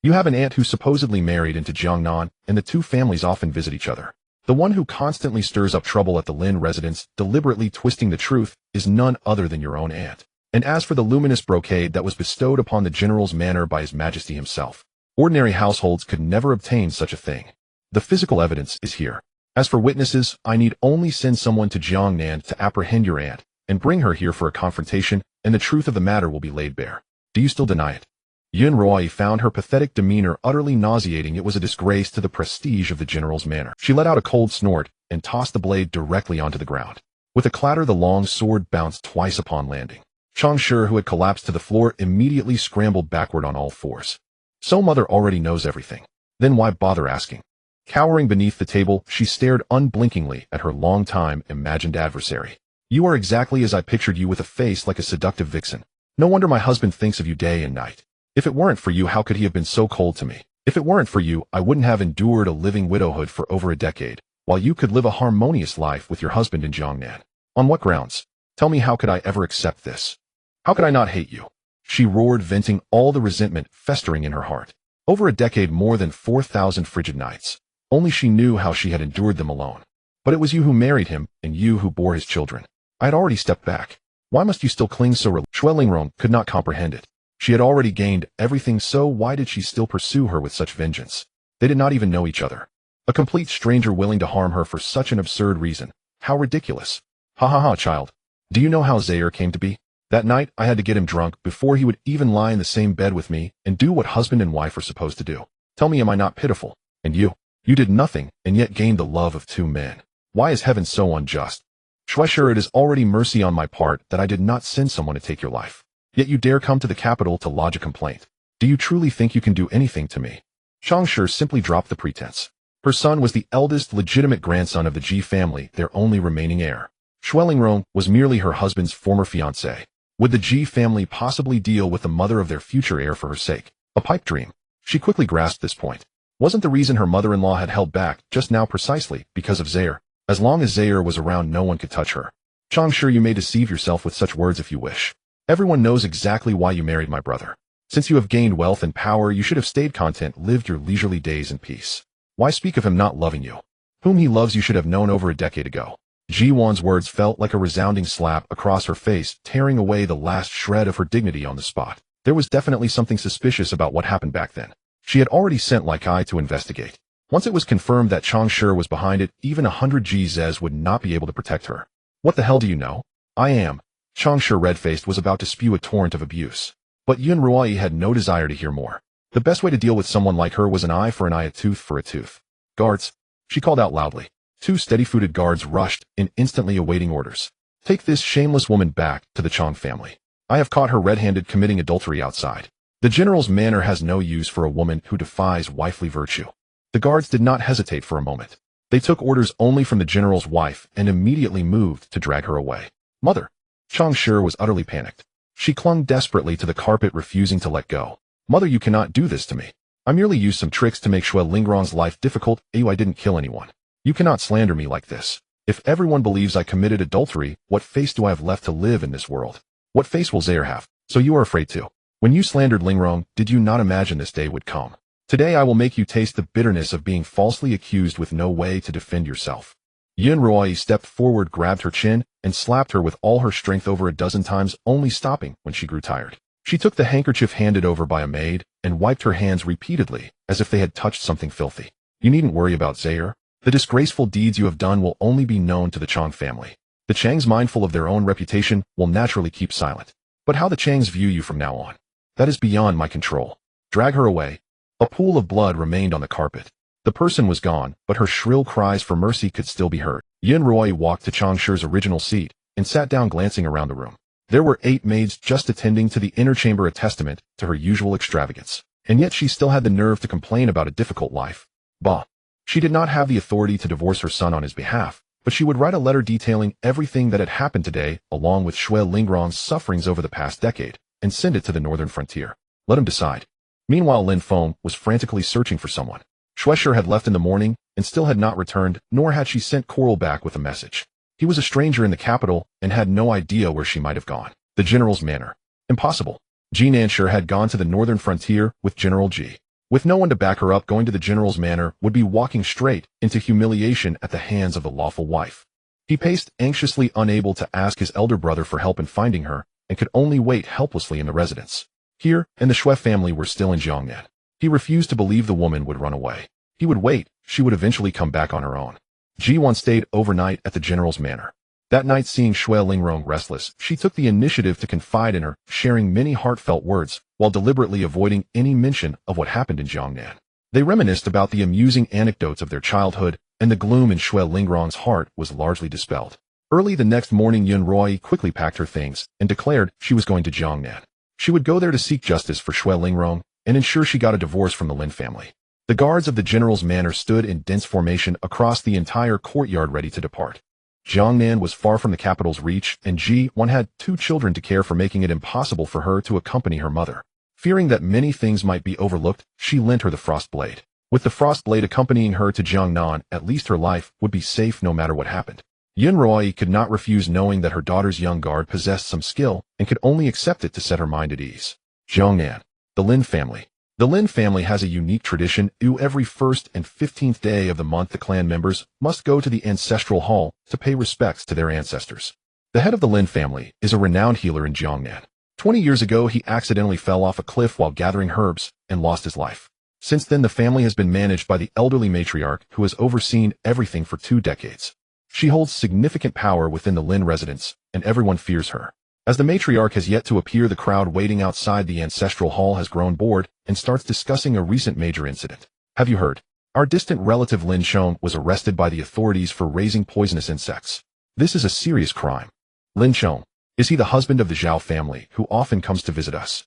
You have an aunt who supposedly married into Jiangnan, and the two families often visit each other. The one who constantly stirs up trouble at the Lin residence, deliberately twisting the truth, is none other than your own aunt. And as for the luminous brocade that was bestowed upon the general's manor by His Majesty himself, ordinary households could never obtain such a thing. The physical evidence is here. As for witnesses, I need only send someone to Jiangnan to apprehend your aunt, and bring her here for a confrontation, and the truth of the matter will be laid bare. Do you still deny it?" Yun Rui found her pathetic demeanor utterly nauseating. It was a disgrace to the prestige of the general's manor. She let out a cold snort, and tossed the blade directly onto the ground. With a clatter, the long sword bounced twice upon landing. Changsha, who had collapsed to the floor, immediately scrambled backward on all fours. "So mother already knows everything. Then why bother asking?" Cowering beneath the table, she stared unblinkingly at her long-time imagined adversary. "You are exactly as I pictured you, with a face like a seductive vixen. No wonder my husband thinks of you day and night. If it weren't for you, how could he have been so cold to me? If it weren't for you, I wouldn't have endured a living widowhood for over a decade, while you could live a harmonious life with your husband in Jiangnan. On what grounds? Tell me, how could I ever accept this? How could I not hate you?" She roared, venting all the resentment festering in her heart. Over a decade, more than 4,000 frigid nights. Only she knew how she had endured them alone. "But it was you who married him, and you who bore his children. I had already stepped back. Why must you still cling so Lingrong could not comprehend it. She had already gained everything, so why did she still pursue her with such vengeance? They did not even know each other. A complete stranger willing to harm her for such an absurd reason. How ridiculous. Ha ha ha, child. Do you know how Zaire came to be? That night, I had to get him drunk before he would even lie in the same bed with me and do what husband and wife are supposed to do. Tell me, am I not pitiful? And you did nothing, and yet gained the love of 2 men. Why is heaven so unjust? Schwesher, it is already mercy on my part that I did not send someone to take your life. Yet you dare come to the capital to lodge a complaint. Do you truly think you can do anything to me?" Changsha simply dropped the pretense. Her son was the eldest legitimate grandson of the Ji family, their only remaining heir. Lingrong was merely her husband's former fiancé. Would the Ji family possibly deal with the mother of their future heir for her sake? A pipe dream. She quickly grasped this point. Wasn't the reason her mother-in-law had held back just now precisely because of Zaire? As long as Zaire was around, no one could touch her. Changsha, you may deceive yourself with such words if you wish. Everyone knows exactly why you married my brother. Since you have gained wealth and power, you should have stayed content, lived your leisurely days in peace. Why speak of him not loving you? Whom he loves you should have known over a decade ago. Ji Duan's words felt like a resounding slap across her face, tearing away the last shred of her dignity on the spot. There was definitely something suspicious about what happened back then. She had already sent Lai Kai to investigate. Once it was confirmed that Changsha was behind it, even 100 Gzes would not be able to protect her. "What the hell do you know?" "I am." Changsha, red-faced, was about to spew a torrent of abuse. But Yun Rui had no desire to hear more. The best way to deal with someone like her was an eye for an eye, a tooth for a tooth. "Guards!" she called out loudly. 2 steady-footed guards rushed in, instantly awaiting orders. "Take this shameless woman back to the Chang family. I have caught her red-handed committing adultery outside. The general's manor has no use for a woman who defies wifely virtue." The guards did not hesitate for a moment. They took orders only from the general's wife and immediately moved to drag her away. "Mother!" Changsha was utterly panicked. She clung desperately to the carpet, refusing to let go. "Mother, you cannot do this to me. I merely used some tricks to make Lingrong's life difficult. I didn't kill anyone. You cannot slander me like this. If everyone believes I committed adultery, what face do I have left to live in this world? What face will Zaire have? So you are afraid too. When you slandered Lingrong, did you not imagine this day would come? Today I will make you taste the bitterness of being falsely accused with no way to defend yourself." Yun Rui stepped forward, grabbed her chin, and slapped her with all her strength over a dozen times, only stopping when she grew tired. She took the handkerchief handed over by a maid and wiped her hands repeatedly, as if they had touched something filthy. "You needn't worry about Zaire. The disgraceful deeds you have done will only be known to the Chang family. The Changs, mindful of their own reputation, will naturally keep silent. But how the Changs view you from now on, that is beyond my control. Drag her away." A pool of blood remained on the carpet. The person was gone, but her shrill cries for mercy could still be heard. Yin Rui walked to Changshi's original seat and sat down, glancing around the room. There were 8 maids just attending to the inner chamber, a testament to her usual extravagance. And yet she still had the nerve to complain about a difficult life. Bah! She did not have the authority to divorce her son on his behalf, but she would write a letter detailing everything that had happened today, along with Xue Lingrong's sufferings over the past decade, and send it to the northern frontier. Let him decide. Meanwhile, Lin Feng was frantically searching for someone. Xuesher had left in the morning and still had not returned, nor had she sent Coral back with a message. He was a stranger in the capital and had no idea where she might have gone. The general's manor. Impossible. Ji Nansher had gone to the northern frontier with General Ji. With no one to back her up, going to the general's manor would be walking straight into humiliation at the hands of the lawful wife. He paced anxiously, unable to ask his elder brother for help in finding her, and could only wait helplessly in the residence. Here, and the Xue family were still in Jiangnan. He refused to believe the woman would run away. He would wait, she would eventually come back on her own. Ji Duan stayed overnight at the general's manor. That night, seeing Xue Lingrong restless, she took the initiative to confide in her, sharing many heartfelt words, while deliberately avoiding any mention of what happened in Jiangnan. They reminisced about the amusing anecdotes of their childhood, and the gloom in Xue Lingrong's heart was largely dispelled. Early the next morning, Yun Rui quickly packed her things, and declared she was going to Jiangnan. She would go there to seek justice for Xue Lingrong, and ensure she got a divorce from the Lin family. The guards of the general's manor stood in dense formation across the entire courtyard, ready to depart. Jiangnan was far from the capital's reach, and Ji Duan had 2 children to care for, making it impossible for her to accompany her mother. Fearing that many things might be overlooked, she lent her the frost blade. With the frost blade accompanying her to Jiangnan, at least her life would be safe no matter what happened. Yun Rui could not refuse, knowing that her daughter's young guard possessed some skill, and could only accept it to set her mind at ease. Jiangnan. The Lin family. The Lin family has a unique tradition. Every 1st and 15th day of the month, the clan members must go to the ancestral hall to pay respects to their ancestors. The head of the Lin family is a renowned healer in Jiangnan. 20 years ago, he accidentally fell off a cliff while gathering herbs and lost his life. Since then, the family has been managed by the elderly matriarch, who has overseen everything for 2 decades. She holds significant power within the Lin residence, and everyone fears her. As the matriarch has yet to appear, the crowd waiting outside the ancestral hall has grown bored and starts discussing a recent major incident. Have you heard? Our distant relative Lin Chong was arrested by the authorities for raising poisonous insects. This is a serious crime. Lin Chong. Is he the husband of the Zhao family, who often comes to visit us?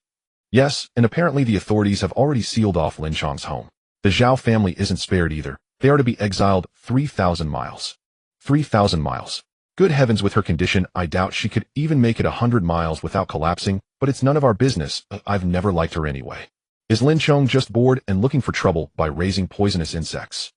Yes, and apparently the authorities have already sealed off Lin Chong's home. The Zhao family isn't spared either. They are to be exiled 3,000 miles. 3,000 miles. Good heavens, with her condition, I doubt she could even make it 100 miles without collapsing, but it's none of our business. I've never liked her anyway. Is Lin Chong just bored and looking for trouble by raising poisonous insects?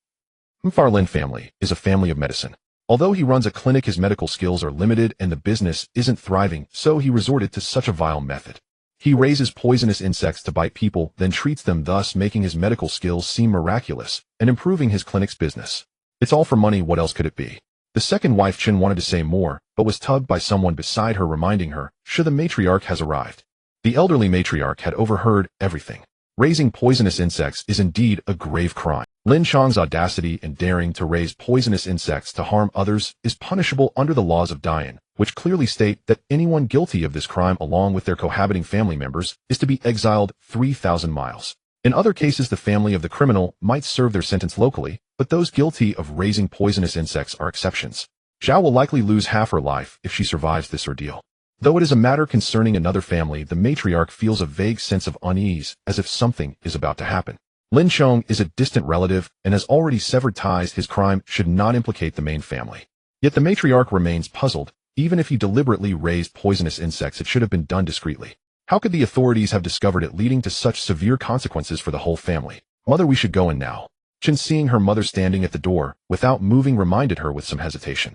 Mfar Lin family is a family of medicine. Although he runs a clinic, his medical skills are limited and the business isn't thriving, so he resorted to such a vile method. He raises poisonous insects to bite people, then treats them, thus making his medical skills seem miraculous and improving his clinic's business. It's all for money. What else could it be? The second wife, Chen, wanted to say more, but was tugged by someone beside her, reminding her, "Sure, the matriarch has arrived." The elderly matriarch had overheard everything. Raising poisonous insects is indeed a grave crime. Lin Chong's audacity and daring to raise poisonous insects to harm others is punishable under the laws of Dian, which clearly state that anyone guilty of this crime, along with their cohabiting family members, is to be exiled 3,000 miles. In other cases, the family of the criminal might serve their sentence locally, but those guilty of raising poisonous insects are exceptions. Zhao will likely lose half her life if she survives this ordeal. Though it is a matter concerning another family, the matriarch feels a vague sense of unease, as if something is about to happen. Lin Chong is a distant relative and has already severed ties. His crime should not implicate the main family. Yet the matriarch remains puzzled. Even if he deliberately raised poisonous insects, it should have been done discreetly. How could the authorities have discovered it, leading to such severe consequences for the whole family? Mother, we should go in now. Chen, seeing her mother standing at the door, without moving, reminded her with some hesitation.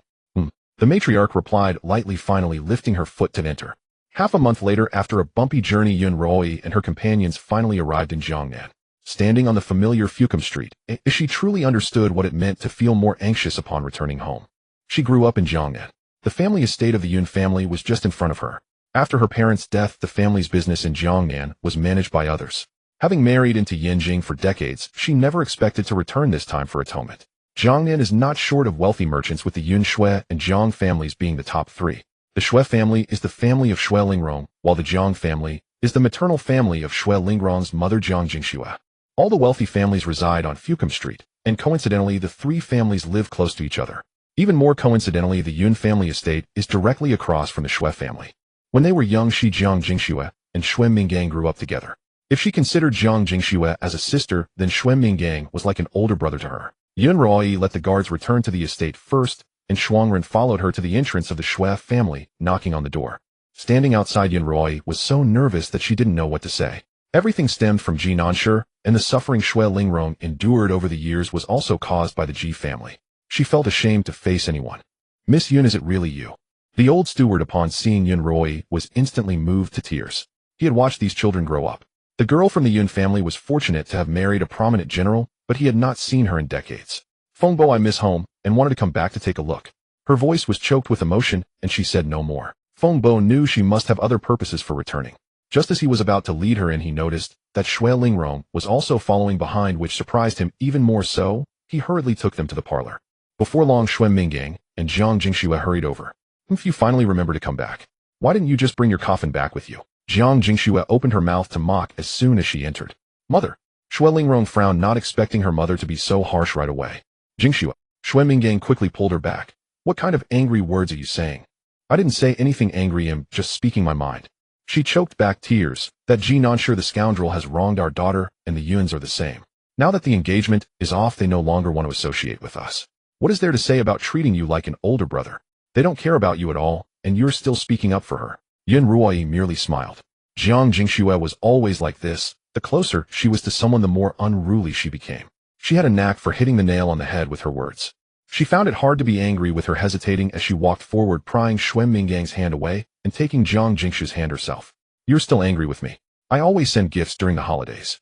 The matriarch replied lightly, finally lifting her foot to enter. Half a month later, after a bumpy journey, Yun Rui and her companions finally arrived in Jiangnan. Standing on the familiar Fukum Street, she truly understood what it meant to feel more anxious upon returning home. She grew up in Jiangnan. The family estate of the Yun family was just in front of her. After her parents' death, the family's business in Jiangnan was managed by others. Having married into Yanjing for decades, she never expected to return this time for atonement. Jiangnan is not short of wealthy merchants, with the Yun Xue and Jiang families being the top 3. The Xue family is the family of Xue Lingrong, while the Jiang family is the maternal family of Xue Lingrong's mother, Jiang Jingxue. All the wealthy families reside on Fucom Street, and coincidentally the three families live close to each other. Even more coincidentally, the Yun family estate is directly across from the Shui family. When they were young, Jiang Jingxue and Shui Minggang grew up together. If she considered Jiang Jingxue as a sister, then Shui Minggang was like an older brother to her. Yun Ruoyi let the guards return to the estate first, and Shuangren followed her to the entrance of the Shui family, knocking on the door. Standing outside, Yun Ruoyi was so nervous that she didn't know what to say. Everything stemmed from Ji Nanshi, and the suffering Shui Lingrong endured over the years was also caused by the Ji family. She felt ashamed to face anyone. "Miss Yun, is it really you?" The old steward, upon seeing Yun Ruoyi, was instantly moved to tears. He had watched these children grow up. The girl from the Yun family was fortunate to have married a prominent general, but he had not seen her in decades. "Fengbo, I miss home, and wanted to come back to take a look." Her voice was choked with emotion, and she said no more. Fengbo knew she must have other purposes for returning. Just as he was about to lead her in, he noticed that Shui Lingrong was also following behind, which surprised him even more so. He hurriedly took them to the parlor. Before long, Shui Minggang and Jiang Jingxue hurried over. "If you finally remember to come back, why didn't you just bring your coffin back with you?" Jiang Jingxue opened her mouth to mock as soon as she entered. "Mother." Shui Lingrong frowned, not expecting her mother to be so harsh right away. "Jingxue." Shui Minggang quickly pulled her back. "What kind of angry words are you saying?" "I didn't say anything angry, I'm just speaking my mind." She choked back tears. "That Ji Nanshi, the scoundrel, has wronged our daughter, and the Yuns are the same. Now that the engagement is off, they no longer want to associate with us. What is there to say about treating you like an older brother? They don't care about you at all, and you're still speaking up for her." Yun Ruoyi merely smiled. Jiang Jingxue was always like this. The closer she was to someone, the more unruly she became. She had a knack for hitting the nail on the head with her words. She found it hard to be angry with her hesitating as she walked forward, prying Shui Minggang's hand away and taking Jiang Jingxue's hand herself. "You're still angry with me. I always send gifts during the holidays."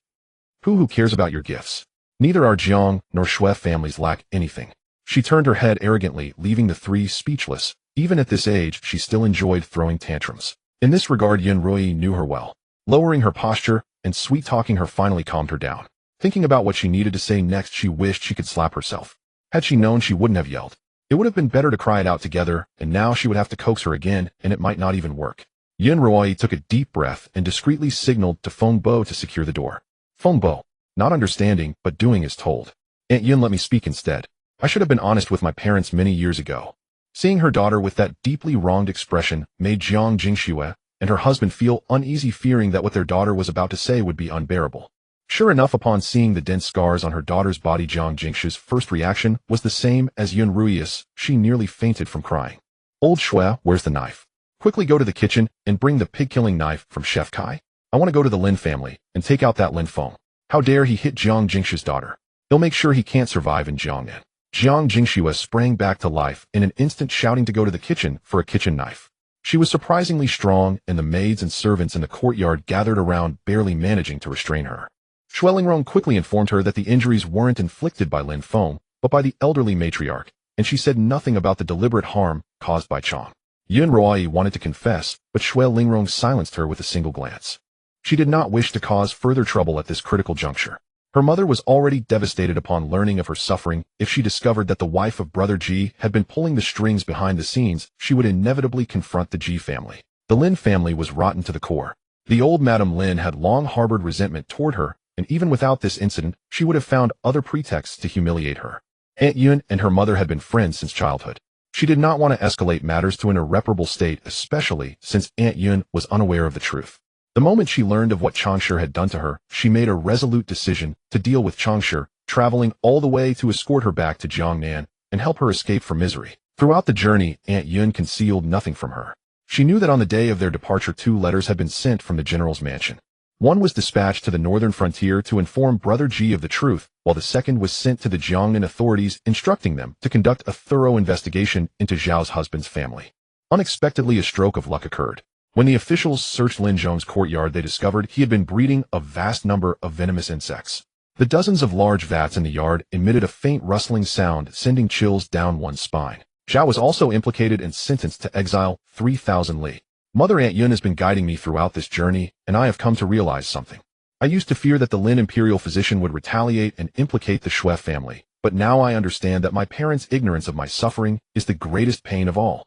Who cares about your gifts? Neither our Jiang nor Shui families lack anything." She turned her head arrogantly, leaving the three speechless. Even at this age, she still enjoyed throwing tantrums. In this regard, Yun Ruoyi knew her well. Lowering her posture and sweet-talking her finally calmed her down. Thinking about what she needed to say next, she wished she could slap herself. Had she known, she wouldn't have yelled. It would have been better to cry it out together, and now she would have to coax her again, and it might not even work. Yun Ruoyi took a deep breath and discreetly signaled to Fengbo to secure the door. Fengbo, not understanding, but doing as told. "Aunt Yun, let me speak instead. I should have been honest with my parents many years ago." Seeing her daughter with that deeply wronged expression made Jiang Jingxue and her husband feel uneasy, fearing that what their daughter was about to say would be unbearable. Sure enough, upon seeing the dense scars on her daughter's body, Jiang Jingxue's first reaction was the same as Yun Ruoyi's. She nearly fainted from crying. "Old Shui, where's the knife? Quickly go to the kitchen and bring the pig-killing knife from Chef Kai. I want to go to the Lin family and take out that Lin Feng. How dare he hit Jiang Jingxue's daughter? He'll make sure he can't survive in Jiangnan." Jiang Jingxue sprang back to life in an instant, shouting to go to the kitchen for a kitchen knife. She was surprisingly strong, and the maids and servants in the courtyard gathered around, barely managing to restrain her. Shui Lingrong quickly informed her that the injuries weren't inflicted by Lin Feng, but by the elderly matriarch, and she said nothing about the deliberate harm caused by Chong. Yun Ruoyi wanted to confess, but Shui Lingrong silenced her with a single glance. She did not wish to cause further trouble at this critical juncture. Her mother was already devastated upon learning of her suffering. If she discovered that the wife of Brother Ji had been pulling the strings behind the scenes, she would inevitably confront the Ji family. The Lin family was rotten to the core. The old Madame Lin had long harbored resentment toward her, and even without this incident, she would have found other pretexts to humiliate her. Aunt Yun and her mother had been friends since childhood. She did not want to escalate matters to an irreparable state, especially since Aunt Yun was unaware of the truth. The moment she learned of what Changshi had done to her, she made a resolute decision to deal with Changshi, traveling all the way to escort her back to Jiangnan and help her escape from misery. Throughout the journey, Aunt Yun concealed nothing from her. She knew that on the day of their departure, 2 letters had been sent from the general's mansion. One was dispatched to the northern frontier to inform Brother Ji of the truth, while the second was sent to the Jiangnan authorities, instructing them to conduct a thorough investigation into Zhao's husband's family. Unexpectedly, a stroke of luck occurred. When the officials searched Lin Zhong's courtyard, they discovered he had been breeding a vast number of venomous insects. The dozens of large vats in the yard emitted a faint rustling sound, sending chills down one's spine. Zhao was also implicated and sentenced to exile 3,000 li. Mother Aunt Yun has been guiding me throughout this journey, and I have come to realize something. I used to fear that the Lin imperial physician would retaliate and implicate the Shui family, but now I understand that my parents' ignorance of my suffering is the greatest pain of all.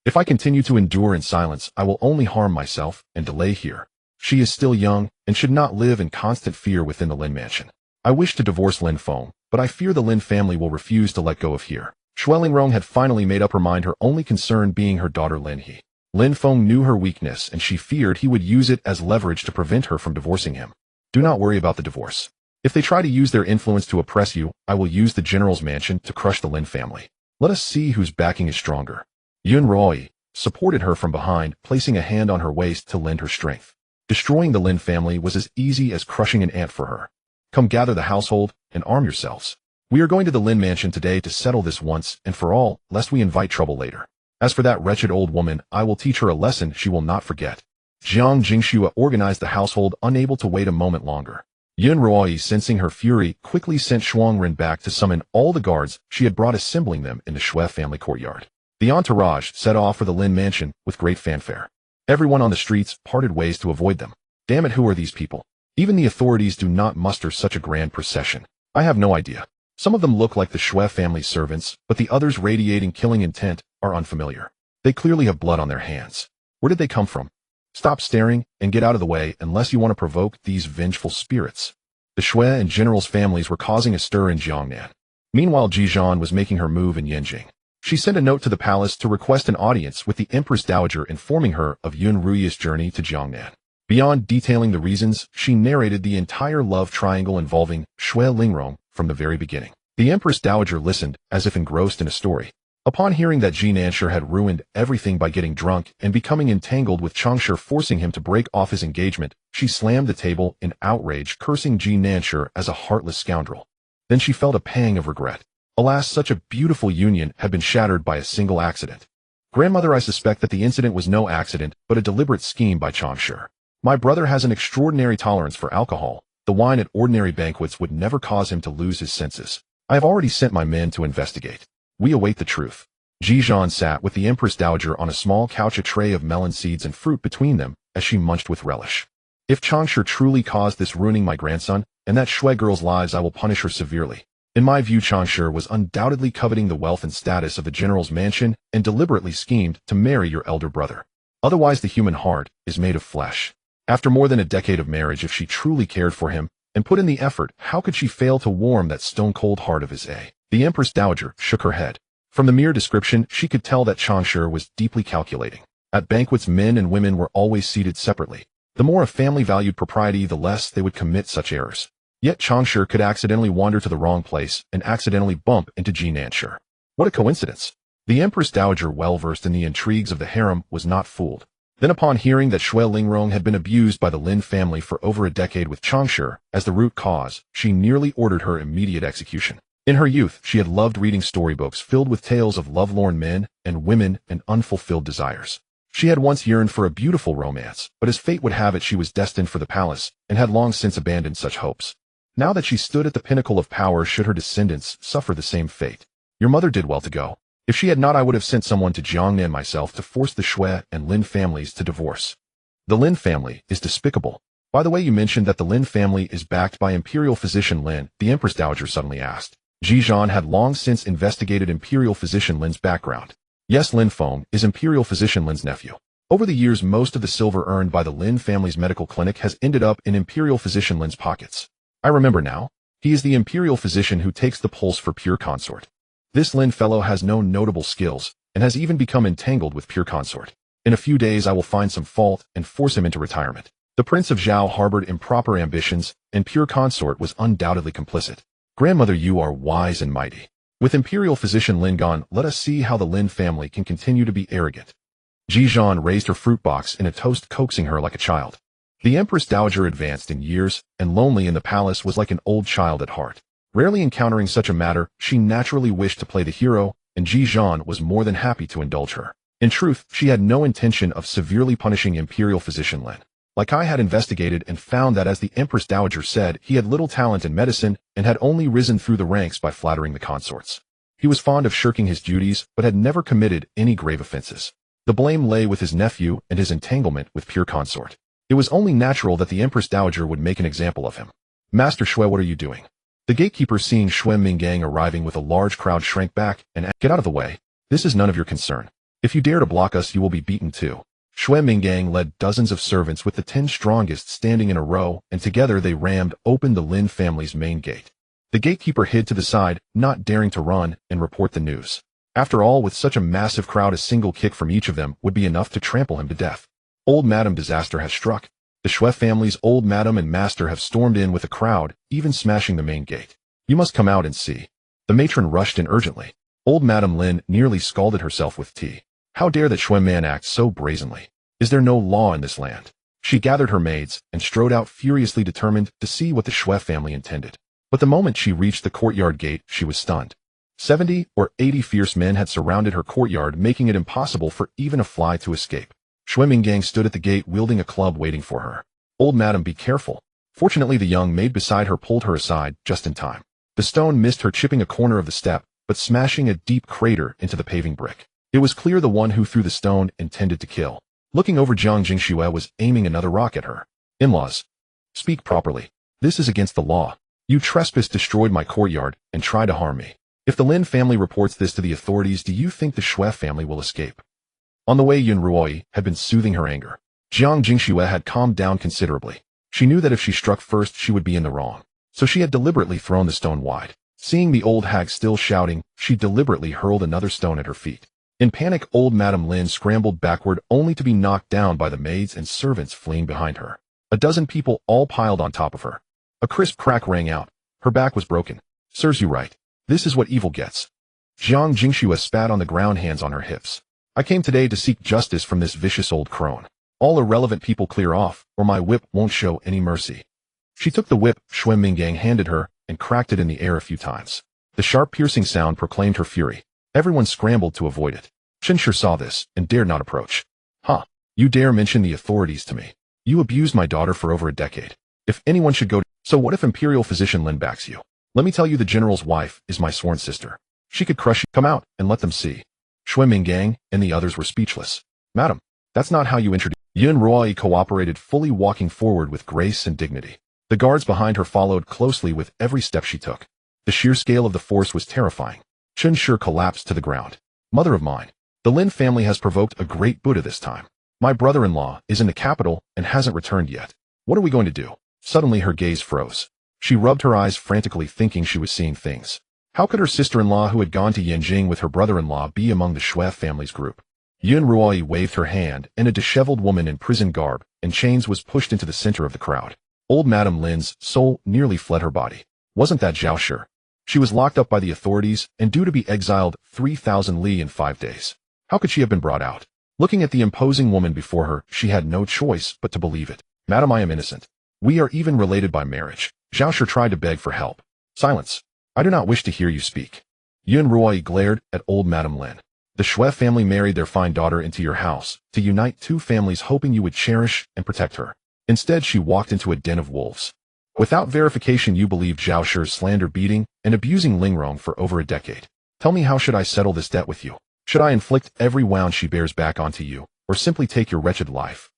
If I continue to endure in silence, I will only harm myself and delay here. She is still young and should not live in constant fear within the Lin mansion. I wish to divorce Lin Feng, but I fear the Lin family will refuse to let go of here. Xue Lingrong had finally made up her mind, her only concern being her daughter Lin He. Lin Feng knew her weakness, and she feared he would use it as leverage to prevent her from divorcing him. Do not worry about the divorce. If they try to use their influence to oppress you, I will use the general's mansion to crush the Lin family. Let us see whose backing is stronger. Yun Roi supported her from behind, placing a hand on her waist to lend her strength. Destroying the Lin family was as easy as crushing an ant for her. Come, gather the household and arm yourselves. We are going to the Lin mansion today to settle this once and for all, lest we invite trouble later. As for that wretched old woman, I will teach her a lesson she will not forget. Jiang Jingxue organized the household, unable to wait a moment longer. Yun Roi, sensing her fury, quickly sent Shuangren back to summon all the guards she had brought, assembling them in the Xue family courtyard. The entourage set off for the Lin mansion with great fanfare. Everyone on the streets parted ways to avoid them. Damn it, who are these people? Even the authorities do not muster such a grand procession. I have no idea. Some of them look like the Xue family's servants, but the others, radiating killing intent, are unfamiliar. They clearly have blood on their hands. Where did they come from? Stop staring and get out of the way unless you want to provoke these vengeful spirits. The Xue and general's families were causing a stir in Jiangnan. Meanwhile, Ji Duan was making her move in Yanjing. She sent a note to the palace to request an audience with the Empress Dowager, informing her of Yun Rui's journey to Jiangnan. Beyond detailing the reasons, she narrated the entire love triangle involving Xue Lingrong from the very beginning. The Empress Dowager listened, as if engrossed in a story. Upon hearing that Ji Nansher had ruined everything by getting drunk and becoming entangled with Changsher, forcing him to break off his engagement, she slammed the table in outrage, cursing Ji Nansher as a heartless scoundrel. Then she felt a pang of regret. Alas, such a beautiful union had been shattered by a single accident. Grandmother, I suspect that the incident was no accident, but a deliberate scheme by Changsher. My brother has an extraordinary tolerance for alcohol. The wine at ordinary banquets would never cause him to lose his senses. I have already sent my men to investigate. We await the truth. Ji Duan sat with the Empress Dowager on a small couch, a tray of melon seeds and fruit between them, as she munched with relish. If Changsher truly caused this ruining my grandson and that Xue girl's lives, I will punish her severely. In my view, Changsher was undoubtedly coveting the wealth and status of the general's mansion and deliberately schemed to marry your elder brother. Otherwise, the human heart is made of flesh. After more than a decade of marriage, if she truly cared for him and put in the effort, how could she fail to warm that stone-cold heart of his? The Empress Dowager shook her head. From the mere description, she could tell that Changsher was deeply calculating. At banquets, men and women were always seated separately. The more a family valued propriety, the less they would commit such errors. Yet Changsher could accidentally wander to the wrong place and accidentally bump into Ji Nansher. What a coincidence! The Empress Dowager, well versed in the intrigues of the harem, was not fooled. Then, upon hearing that Xue Lingrong had been abused by the Lin family for over a decade with Changsher as the root cause, she nearly ordered her immediate execution. In her youth, she had loved reading storybooks filled with tales of lovelorn men and women and unfulfilled desires. She had once yearned for a beautiful romance, but as fate would have it, she was destined for the palace and had long since abandoned such hopes. Now that she stood at the pinnacle of power, should her descendants suffer the same fate? Your mother did well to go. If she had not, I would have sent someone to Jiangnan myself to force the Xue and Lin families to divorce. The Lin family is despicable. By the way, you mentioned that the Lin family is backed by Imperial Physician Lin, the Empress Dowager suddenly asked. Ji Duan had long since investigated Imperial Physician Lin's background. Yes, Lin Feng is Imperial Physician Lin's nephew. Over the years, most of the silver earned by the Lin family's medical clinic has ended up in Imperial Physician Lin's pockets. I remember now. He is the Imperial physician who takes the pulse for Pure Consort. This Lin fellow has no notable skills and has even become entangled with Pure Consort. In a few days, I will find some fault and force him into retirement. The Prince of Zhao harbored improper ambitions, and Pure Consort was undoubtedly complicit. Grandmother, you are wise and mighty. With Imperial Physician Lin gone, let us see how the Lin family can continue to be arrogant. Ji Duan raised her fruit box in a toast, coaxing her like a child. The Empress Dowager, advanced in years and lonely in the palace, was like an old child at heart. Rarely encountering such a matter, she naturally wished to play the hero, and Ji Duan was more than happy to indulge her. In truth, she had no intention of severely punishing Imperial Physician Lin. Like I had investigated and found that, as the Empress Dowager said, he had little talent in medicine and had only risen through the ranks by flattering the consorts. He was fond of shirking his duties, but had never committed any grave offenses. The blame lay with his nephew and his entanglement with Pure Consort. It was only natural that the Empress Dowager would make an example of him. Master Xue, what are you doing? The gatekeeper, seeing Xue Minggang arriving with a large crowd, shrank back and asked, "Get out of the way. This is none of your concern. If you dare to block us, you will be beaten too." Yue Qing led dozens of servants with the 10 strongest standing in a row, and together they rammed open the Lin family's main gate. The gatekeeper hid to the side, not daring to run and report the news. After all, with such a massive crowd, a single kick from each of them would be enough to trample him to death. Old Madam disaster has struck. The Yue family's old madam and master have stormed in with a crowd, even smashing the main gate. You must come out and see. The matron rushed in urgently. Old Madam Lin nearly scalded herself with tea. How dare that Yue man act so brazenly? Is there no law in this land? She gathered her maids and strode out furiously, determined to see what the Yue family intended. But the moment she reached the courtyard gate, she was stunned. 70 or 80 fierce men had surrounded her courtyard, making it impossible for even a fly to escape. Yue Qing stood at the gate wielding a club, waiting for her. Old Madam, be careful. Fortunately, the young maid beside her pulled her aside just in time. The stone missed her, chipping a corner of the step, but smashing a deep crater into the paving brick. It was clear the one who threw the stone intended to kill. Looking over, Jiang Jingxue was aiming another rock at her. In-laws, speak properly. This is against the law. You trespass, destroyed my courtyard, and try to harm me. If the Lin family reports this to the authorities, do you think the Yue family will escape? On the way, Yun Ruoyi had been soothing her anger. Jiang Jingxue had calmed down considerably. She knew that if she struck first, she would be in the wrong. So she had deliberately thrown the stone wide. Seeing the old hag still shouting, she deliberately hurled another stone at her feet. In panic, old Madam Lin scrambled backward, only to be knocked down by the maids and servants fleeing behind her. A dozen people all piled on top of her. A crisp crack rang out. Her back was broken. Serves you right. This is what evil gets. Jiang Jingxue spat on the ground, hands on her hips. I came today to seek justice from this vicious old crone. All irrelevant people clear off, or my whip won't show any mercy. She took the whip Yue Qing handed her and cracked it in the air a few times. The sharp, piercing sound proclaimed her fury. Everyone scrambled to avoid it. Chen Shi saw this and dared not approach. Huh? You dare mention the authorities to me? You abused my daughter for over a decade. If anyone should go to... So what if Imperial Physician Lin backs you? Let me tell you, the general's wife is my sworn sister. She could crush you. Come out and let them see. Yue Qing and the others were speechless. Madam, that's not how you introduce... Yun Ruoyi cooperated, fully walking forward with grace and dignity. The guards behind her followed closely with every step she took. The sheer scale of the force was terrifying. Chen Shi collapsed to the ground. Mother of mine, the Lin family has provoked a great Buddha this time. My brother-in-law is in the capital and hasn't returned yet. What are we going to do? Suddenly her gaze froze. She rubbed her eyes frantically, thinking she was seeing things. How could her sister-in-law, who had gone to Yanjing with her brother-in-law, be among the Yue family's group? Yun Ruoyi waved her hand, and a disheveled woman in prison garb and chains was pushed into the center of the crowd. Old Madam Lin's soul nearly fled her body. Wasn't that Zhao Shi? She was locked up by the authorities and due to be exiled 3,000 li in 5 days. How could she have been brought out? Looking at the imposing woman before her, she had no choice but to believe it. Madam, I am innocent. We are even related by marriage. Zhao Shi tried to beg for help. Silence. I do not wish to hear you speak. Yun Ruoyi glared at old Madam Lin. The Yue family married their fine daughter into your house to unite 2 families, hoping you would cherish and protect her. Instead, she walked into a den of wolves. Without verification, you believed Zhao Shi's slander, beating and abusing Lingrong for over a decade. Tell me, how should I settle this debt with you? Should I inflict every wound she bears back onto you, or simply take your wretched life?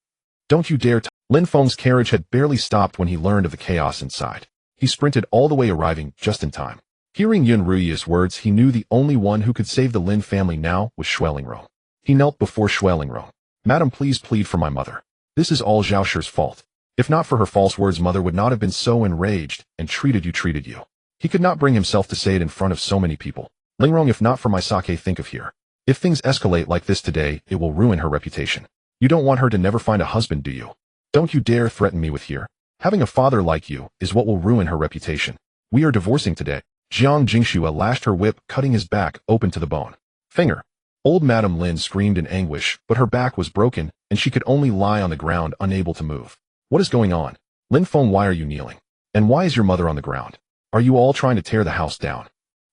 Don't you dare Lin Feng's carriage had barely stopped when he learned of the chaos inside. He sprinted all the way, arriving just in time. Hearing Yun Ruoyi's words, he knew the only one who could save the Lin family now was Yue Lingrong. He knelt before Yue Lingrong. Madam, please plead for my mother. This is all Zhao Shi's fault. If not for her false words, mother would not have been so enraged and treated you. He could not bring himself to say it in front of so many people. Lingrong, if not for my sake, think of here. If things escalate like this today, it will ruin her reputation. You don't want her to never find a husband, do you? Don't you dare threaten me with here. Having a father like you is what will ruin her reputation. We are divorcing today. Jiang Jingxue lashed her whip, cutting his back open to the bone. Finger. Old Madam Lin screamed in anguish, but her back was broken, and she could only lie on the ground, unable to move. What is going on? Lin Feng, why are you kneeling? And why is your mother on the ground? Are you all trying to tear the house down?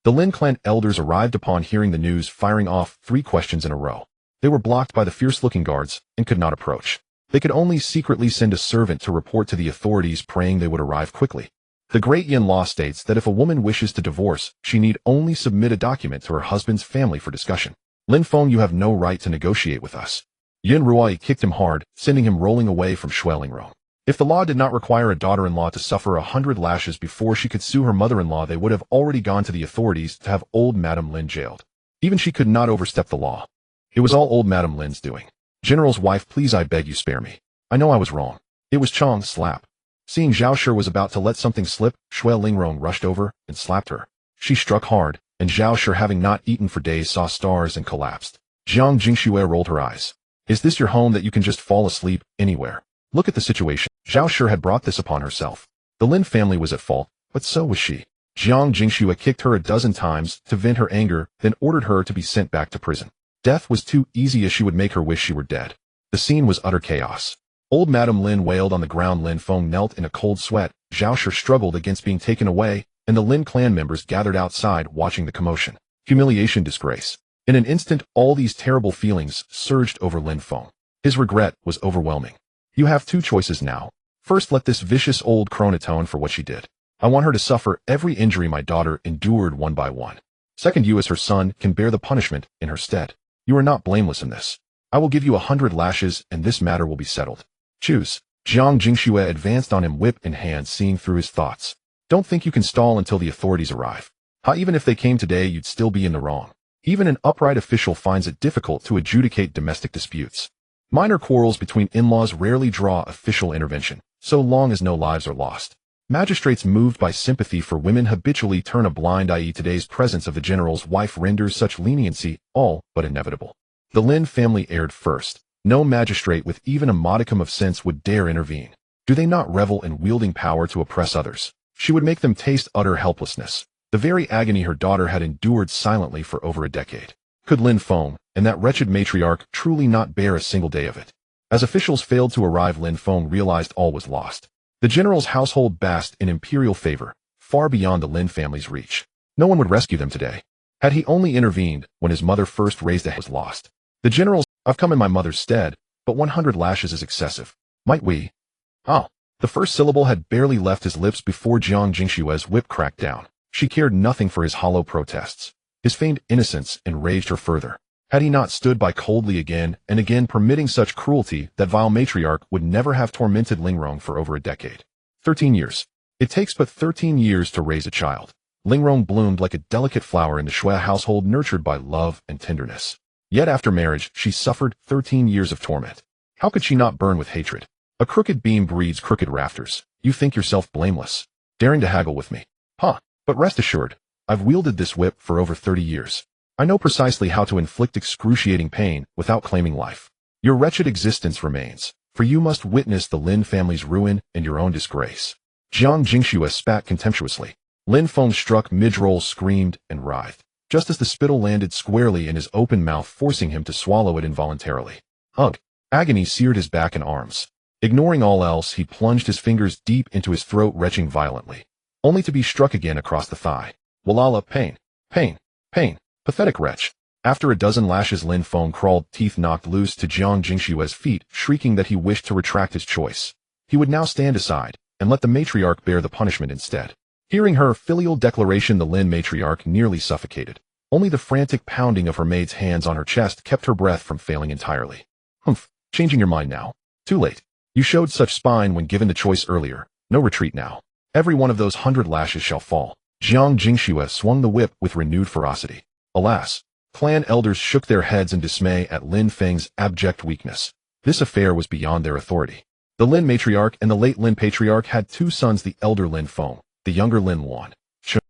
The Lin clan elders arrived upon hearing the news, firing off 3 questions in a row. They were blocked by the fierce-looking guards and could not approach. They could only secretly send a servant to report to the authorities, praying they would arrive quickly. The Great Yin law states that if a woman wishes to divorce, she need only submit a document to her husband's family for discussion. Lin Feng, you have no right to negotiate with us. Yun Ruoyi kicked him hard, sending him rolling away from Yue Lingrong. If the law did not require a daughter-in-law to suffer 100 lashes before she could sue her mother-in-law, they would have already gone to the authorities to have old Madam Lin jailed. Even she could not overstep the law. It was all old Madam Lin's doing. General's wife, please, I beg you, spare me. I know I was wrong. It was Chang's slap. Seeing Zhao Shi was about to let something slip, Shui Lingrong rushed over and slapped her. She struck hard, and Zhao Shi, having not eaten for days, saw stars and collapsed. Jiang Jingxue rolled her eyes. Is this your home that you can just fall asleep anywhere? Look at the situation. Zhao Shi had brought this upon herself. The Lin family was at fault, but so was she. Jiang Jingxue kicked her a dozen times to vent her anger, then ordered her to be sent back to prison. Death was too easy, as she would make her wish she were dead. The scene was utter chaos. Old Madame Lin wailed on the ground. Lin Feng knelt in a cold sweat. Zhao Shi struggled against being taken away, and the Lin clan members gathered outside watching the commotion. Humiliation, disgrace. In an instant, all these terrible feelings surged over Lin Feng. His regret was overwhelming. You have two choices now. First, let this vicious old crone atone for what she did. I want her to suffer every injury my daughter endured one by one. Second, you as her son can bear the punishment in her stead. You are not blameless in this. I will give you 100 lashes and this matter will be settled. Choose. Jiang Jingxue advanced on him, whip in hand, seeing through his thoughts. Don't think you can stall until the authorities arrive. Even if they came today, you'd still be in the wrong. Even an upright official finds it difficult to adjudicate domestic disputes. Minor quarrels between in-laws rarely draw official intervention, so long as no lives are lost. Magistrates moved by sympathy for women habitually turn a blind eye. Today's presence of the general's wife renders such leniency all but inevitable. The Lin family erred first. No magistrate with even a modicum of sense would dare intervene. Do they not revel in wielding power to oppress others? She would make them taste utter helplessness, the very agony her daughter had endured silently for over a decade. Could Lin Feng and that wretched matriarch truly not bear a single day of it? As officials failed to arrive, Lin Feng realized all was lost. The general's household basked in imperial favor, far beyond the Lin family's reach. No one would rescue them today. Had he only intervened when his mother first raised a head, was lost. The general's, I've come in my mother's stead, but 100 lashes is excessive. Might we? Oh. The first syllable had barely left his lips before Jiang Jingxue's whip cracked down. She cared nothing for his hollow protests. His feigned innocence enraged her further. Had he not stood by coldly again and again, permitting such cruelty, that vile matriarch would never have tormented Lingrong for over a decade. 13 years. It takes but 13 years to raise a child. Lingrong bloomed like a delicate flower in the Shui household, nurtured by love and tenderness. Yet after marriage, she suffered 13 years of torment. How could she not burn with hatred? A crooked beam breeds crooked rafters. You think yourself blameless, daring to haggle with me. But rest assured, I've wielded this whip for over 30 years. I know precisely how to inflict excruciating pain without claiming life. Your wretched existence remains, for you must witness the Lin family's ruin and your own disgrace. Jiang Jingxue spat contemptuously. Lin Feng struck mid-roll, screamed, and writhed, just as the spittle landed squarely in his open mouth, forcing him to swallow it involuntarily. Ugh! Agony seared his back and arms. Ignoring all else, he plunged his fingers deep into his throat, retching violently, only to be struck again across the thigh. Walala, pain, pain, pain, pathetic wretch. After a dozen lashes, Lin Feng crawled, teeth knocked loose, to Jiang Jingxue's feet, shrieking that he wished to retract his choice. He would now stand aside and let the matriarch bear the punishment instead. Hearing her filial declaration, the Lin matriarch nearly suffocated. Only the frantic pounding of her maid's hands on her chest kept her breath from failing entirely. Humph, changing your mind now? Too late. You showed such spine when given the choice earlier. No retreat now. Every one of those 100 lashes shall fall. Jiang Jingxue swung the whip with renewed ferocity. Alas! Clan elders shook their heads in dismay at Lin Feng's abject weakness. This affair was beyond their authority. The Lin matriarch and the late Lin patriarch had two sons, the elder Lin Feng, the younger Lin Luan.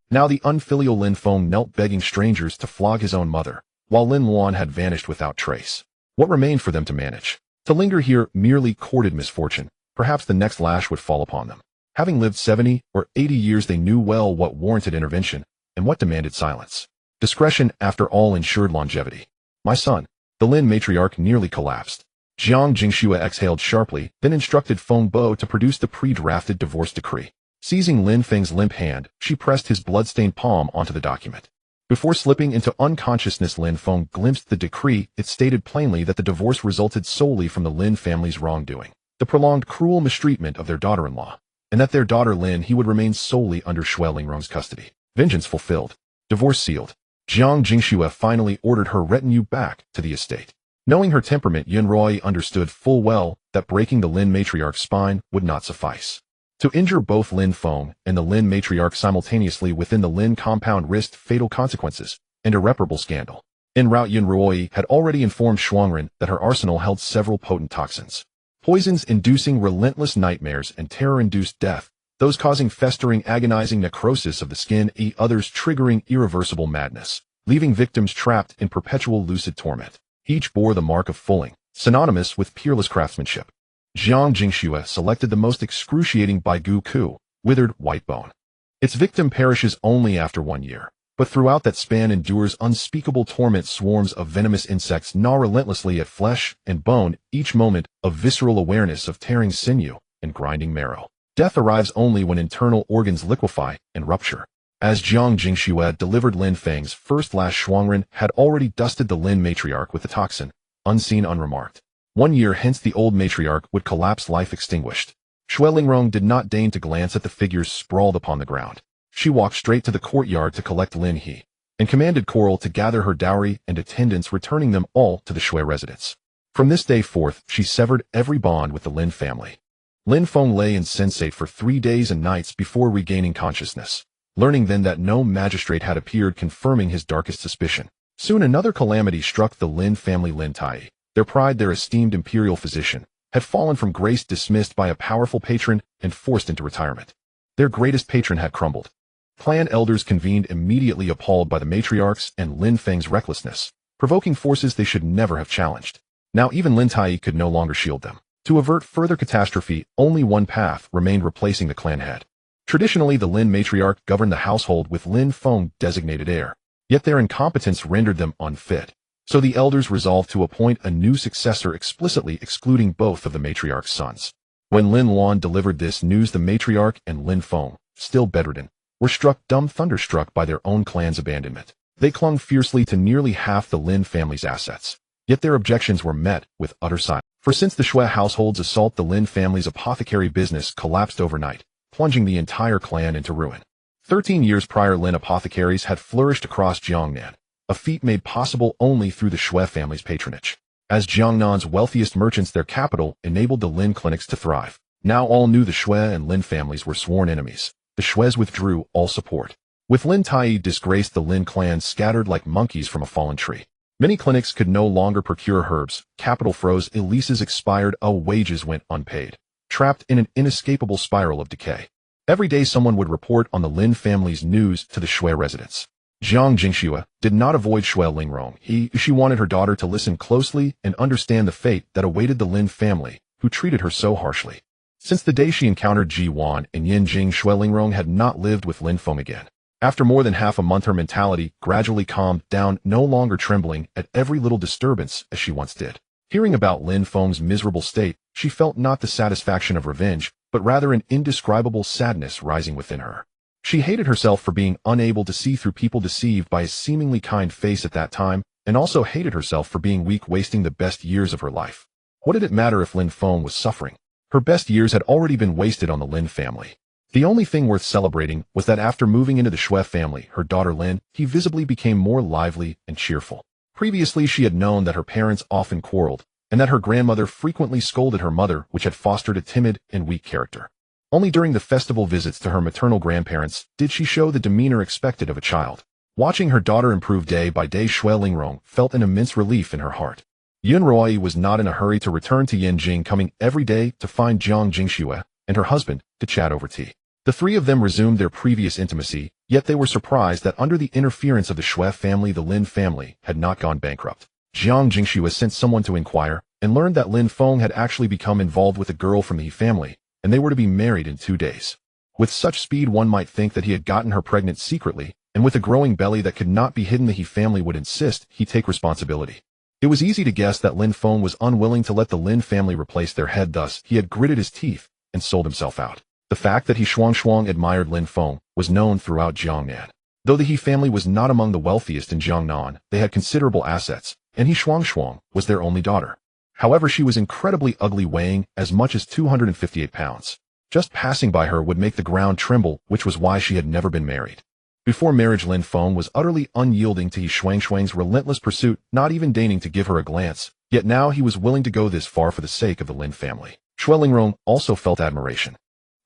Now the unfilial Lin Feng knelt begging strangers to flog his own mother, while Lin Luan had vanished without trace. What remained for them to manage? To linger here merely courted misfortune. Perhaps the next lash would fall upon them. Having lived 70 or 80 years, they knew well what warranted intervention and what demanded silence. Discretion, after all, ensured longevity. My son. The Lin matriarch nearly collapsed. Jiang Jingxue exhaled sharply, then instructed Feng Bo to produce the pre-drafted divorce decree. Seizing Lin Feng's limp hand, she pressed his blood-stained palm onto the document. Before slipping into unconsciousness, Lin Feng glimpsed the decree. It stated plainly that the divorce resulted solely from the Lin family's wrongdoing, the prolonged cruel mistreatment of their daughter-in-law, and that their daughter Lin he would remain solely under Shui Lingrong's custody. Vengeance fulfilled. Divorce sealed. Jiang Jingxue finally ordered her retinue back to the estate. Knowing her temperament, Yun Roi understood full well that breaking the Lin matriarch's spine would not suffice. To injure both Lin Feng and the Lin matriarch simultaneously within the Lin compound risked fatal consequences and irreparable scandal. En route, Yun Ruoyi had already informed Shuangren that her arsenal held several potent toxins. Poisons inducing relentless nightmares and terror-induced death, those causing festering, agonizing necrosis of the skin, others triggering irreversible madness, leaving victims trapped in perpetual lucid torment. Each bore the mark of fulling, synonymous with peerless craftsmanship. Jiang Jingxue selected the most excruciating Baigu Ku, withered white bone. Its victim perishes only after 1 year, but throughout that span endures unspeakable torment. Swarms of venomous insects gnaw relentlessly at flesh and bone, each moment a visceral awareness of tearing sinew and grinding marrow. Death arrives only when internal organs liquefy and rupture. As Jiang Jingxue delivered Lin Feng's first lash, Shuangren had already dusted the Lin matriarch with the toxin, unseen, unremarked. 1 year hence the old matriarch would collapse, life extinguished. Xue Lingrong did not deign to glance at the figures sprawled upon the ground. She walked straight to the courtyard to collect Lin He, and commanded Coral to gather her dowry and attendants, returning them all to the Xue residence. From this day forth, she severed every bond with the Lin family. Lin Feng lay insensate for 3 days and nights before regaining consciousness, learning then that no magistrate had appeared, confirming his darkest suspicion. Soon another calamity struck the Lin family. Lin Tai, their pride, their esteemed imperial physician, had fallen from grace, dismissed by a powerful patron and forced into retirement. Their greatest patron had crumbled. Clan elders convened immediately, appalled by the matriarchs and Lin Feng's recklessness, provoking forces they should never have challenged. Now even Lin Tai could no longer shield them. To avert further catastrophe, only one path remained: replacing the clan head. Traditionally, the Lin matriarch governed the household with Lin Feng designated heir, yet their incompetence rendered them unfit. So the elders resolved to appoint a new successor, explicitly excluding both of the matriarch's sons. When Lin Luan delivered this news, the matriarch and Lin Feng, still bedridden, were struck dumb, thunderstruck by their own clan's abandonment. They clung fiercely to nearly half the Lin family's assets, yet their objections were met with utter silence. For since the Xue household's assault, the Lin family's apothecary business collapsed overnight, plunging the entire clan into ruin. 13 years prior, Lin apothecaries had flourished across Jiangnan, a feat made possible only through the Xue family's patronage. As Jiangnan's wealthiest merchants, their capital enabled the Lin clinics to thrive. Now all knew the Xue and Lin families were sworn enemies. The Xues withdrew all support. With Lin Tai disgraced, the Lin clan scattered like monkeys from a fallen tree. Many clinics could no longer procure herbs, capital froze, leases expired, wages went unpaid. Trapped in an inescapable spiral of decay. Every day someone would report on the Lin family's news to the Xue residents. Jiang Jingxue did not avoid Xue Lingrong. She wanted her daughter to listen closely and understand the fate that awaited the Lin family, who treated her so harshly. Since the day she encountered Ji Duan and Yin Jing, Xue Lingrong had not lived with Lin Feng again. After more than half a month, her mentality gradually calmed down, no longer trembling at every little disturbance as she once did. Hearing about Lin Feng's miserable state, she felt not the satisfaction of revenge, but rather an indescribable sadness rising within her. She hated herself for being unable to see through people, deceived by a seemingly kind face at that time, and also hated herself for being weak, wasting the best years of her life. What did it matter if Lin Feng was suffering? Her best years had already been wasted on the Lin family. The only thing worth celebrating was that after moving into the Xue family, her daughter Lin, he visibly became more lively and cheerful. Previously, she had known that her parents often quarreled, and that her grandmother frequently scolded her mother, which had fostered a timid and weak character. Only during the festival visits to her maternal grandparents did she show the demeanor expected of a child. Watching her daughter improve day by day, Xue Lingrong felt an immense relief in her heart. Yun Ruoyi was not in a hurry to return to Yanjing, coming every day to find Jiang Jingxue and her husband to chat over tea. The three of them resumed their previous intimacy, yet they were surprised that under the interference of the Xue family, the Lin family had not gone bankrupt. Jiang Jingxue sent someone to inquire, and learned that Lin Feng had actually become involved with a girl from the He family, and they were to be married in 2 days. With such speed, one might think that he had gotten her pregnant secretly, and with a growing belly that could not be hidden, the He family would insist he take responsibility. It was easy to guess that Lin Feng was unwilling to let the Lin family replace their head, thus he had gritted his teeth and sold himself out. The fact that He Shuang admired Lin Feng was known throughout Jiangnan. Though the He family was not among the wealthiest in Jiangnan, they had considerable assets, and He Shuang was their only daughter. However, she was incredibly ugly, weighing as much as 258 pounds. Just passing by her would make the ground tremble, which was why she had never been married. Before marriage, Lin Feng was utterly unyielding to He Shuang's relentless pursuit, not even deigning to give her a glance, yet now he was willing to go this far for the sake of the Lin family. Xue Lingrong also felt admiration.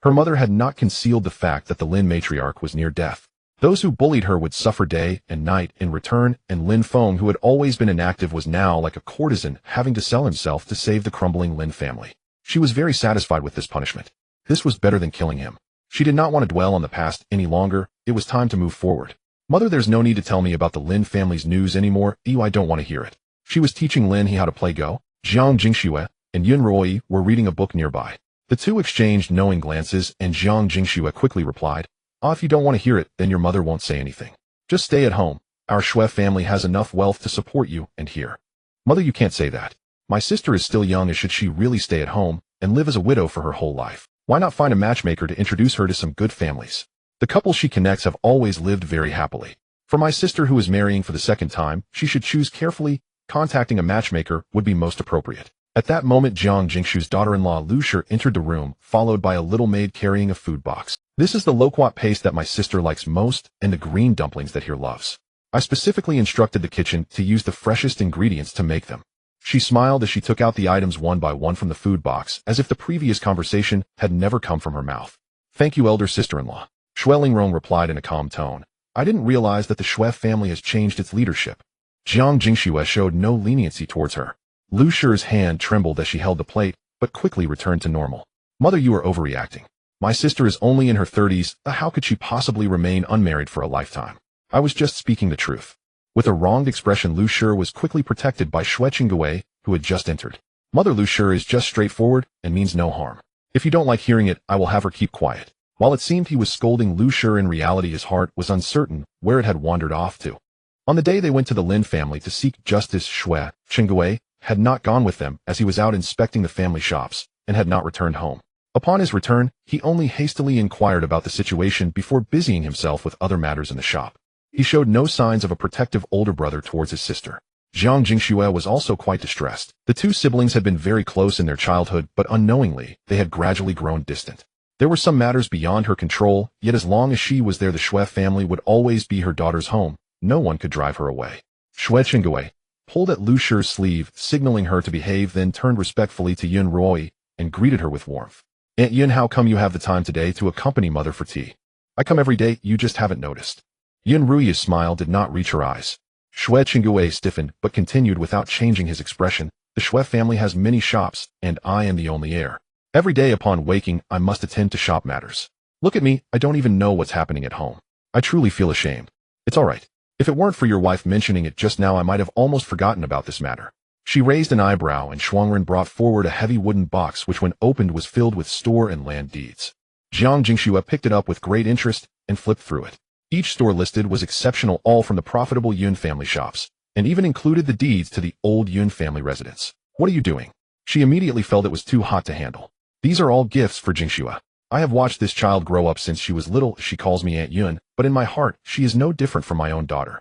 Her mother had not concealed the fact that the Lin matriarch was near death. Those who bullied her would suffer day and night in return, and Lin Feng, who had always been inactive, was now like a courtesan having to sell himself to save the crumbling Lin family. She was very satisfied with this punishment. This was better than killing him. She did not want to dwell on the past any longer. It was time to move forward. Mother, there's no need to tell me about the Lin family's news anymore. I don't want to hear it. She was teaching Lin he how to play Go. Jiang Jingxue and Yun Ruoyi were reading a book nearby. The two exchanged knowing glances, and Jiang Jingxue quickly replied, if you don't want to hear it, then your mother won't say anything. Just stay at home. Our Xue family has enough wealth to support you and here. Mother, you can't say that. My sister is still young, as should she really stay at home and live as a widow for her whole life? Why not find a matchmaker to introduce her to some good families? The couple she connects have always lived very happily. For my sister, who is marrying for the second time, she should choose carefully. Contacting a matchmaker would be most appropriate. At that moment, Jiang Jingshu's daughter-in-law Lu Shi entered the room, followed by a little maid carrying a food box. This is the loquat paste that my sister likes most, and the green dumplings that he loves. I specifically instructed the kitchen to use the freshest ingredients to make them. She smiled as she took out the items one by one from the food box, as if the previous conversation had never come from her mouth. Thank you, elder sister-in-law. Xue Lingrong replied in a calm tone. I didn't realize that the Xue family has changed its leadership. Jiang Jingxue showed no leniency towards her. Lu Shi's hand trembled as she held the plate, but quickly returned to normal. Mother, you are overreacting. My sister is only in her 30s. How could she possibly remain unmarried for a lifetime? I was just speaking the truth. With a wronged expression, Lu Shi was quickly protected by Yue Qing, who had just entered. Mother, Lu Shi is just straightforward and means no harm. If you don't like hearing it, I will have her keep quiet. While it seemed he was scolding Lu Shi, in reality his heart was uncertain where it had wandered off to. On the day they went to the Lin family to seek justice, Yue Qing had not gone with them, as he was out inspecting the family shops and had not returned home. Upon his return, he only hastily inquired about the situation before busying himself with other matters in the shop. He showed no signs of a protective older brother towards his sister. Jiang Jingxue was also quite distressed. The two siblings had been very close in their childhood, but unknowingly, they had gradually grown distant. There were some matters beyond her control, yet as long as she was there, the Xue family would always be her daughter's home. No one could drive her away. Yue Qing pulled at Lu Shi's sleeve, signaling her to behave, then turned respectfully to Yun Ruoyi and greeted her with warmth. Aunt Yun, how come you have the time today to accompany mother for tea? I come every day, you just haven't noticed. Yun Ruoyi's smile did not reach her eyes. Yue Qing stiffened, but continued without changing his expression. The Xue family has many shops, and I am the only heir. Every day upon waking, I must attend to shop matters. Look at me, I don't even know what's happening at home. I truly feel ashamed. It's all right. If it weren't for your wife mentioning it just now, I might have almost forgotten about this matter. She raised an eyebrow, and Shuangren brought forward a heavy wooden box which, when opened, was filled with store and land deeds. Jiang Jingxue picked it up with great interest and flipped through it. Each store listed was exceptional, all from the profitable Yun family shops, and even included the deeds to the old Yun family residence. What are you doing? She immediately felt it was too hot to handle. These are all gifts for Jingxue. I have watched this child grow up since she was little. She calls me Aunt Yun, but in my heart, she is no different from my own daughter.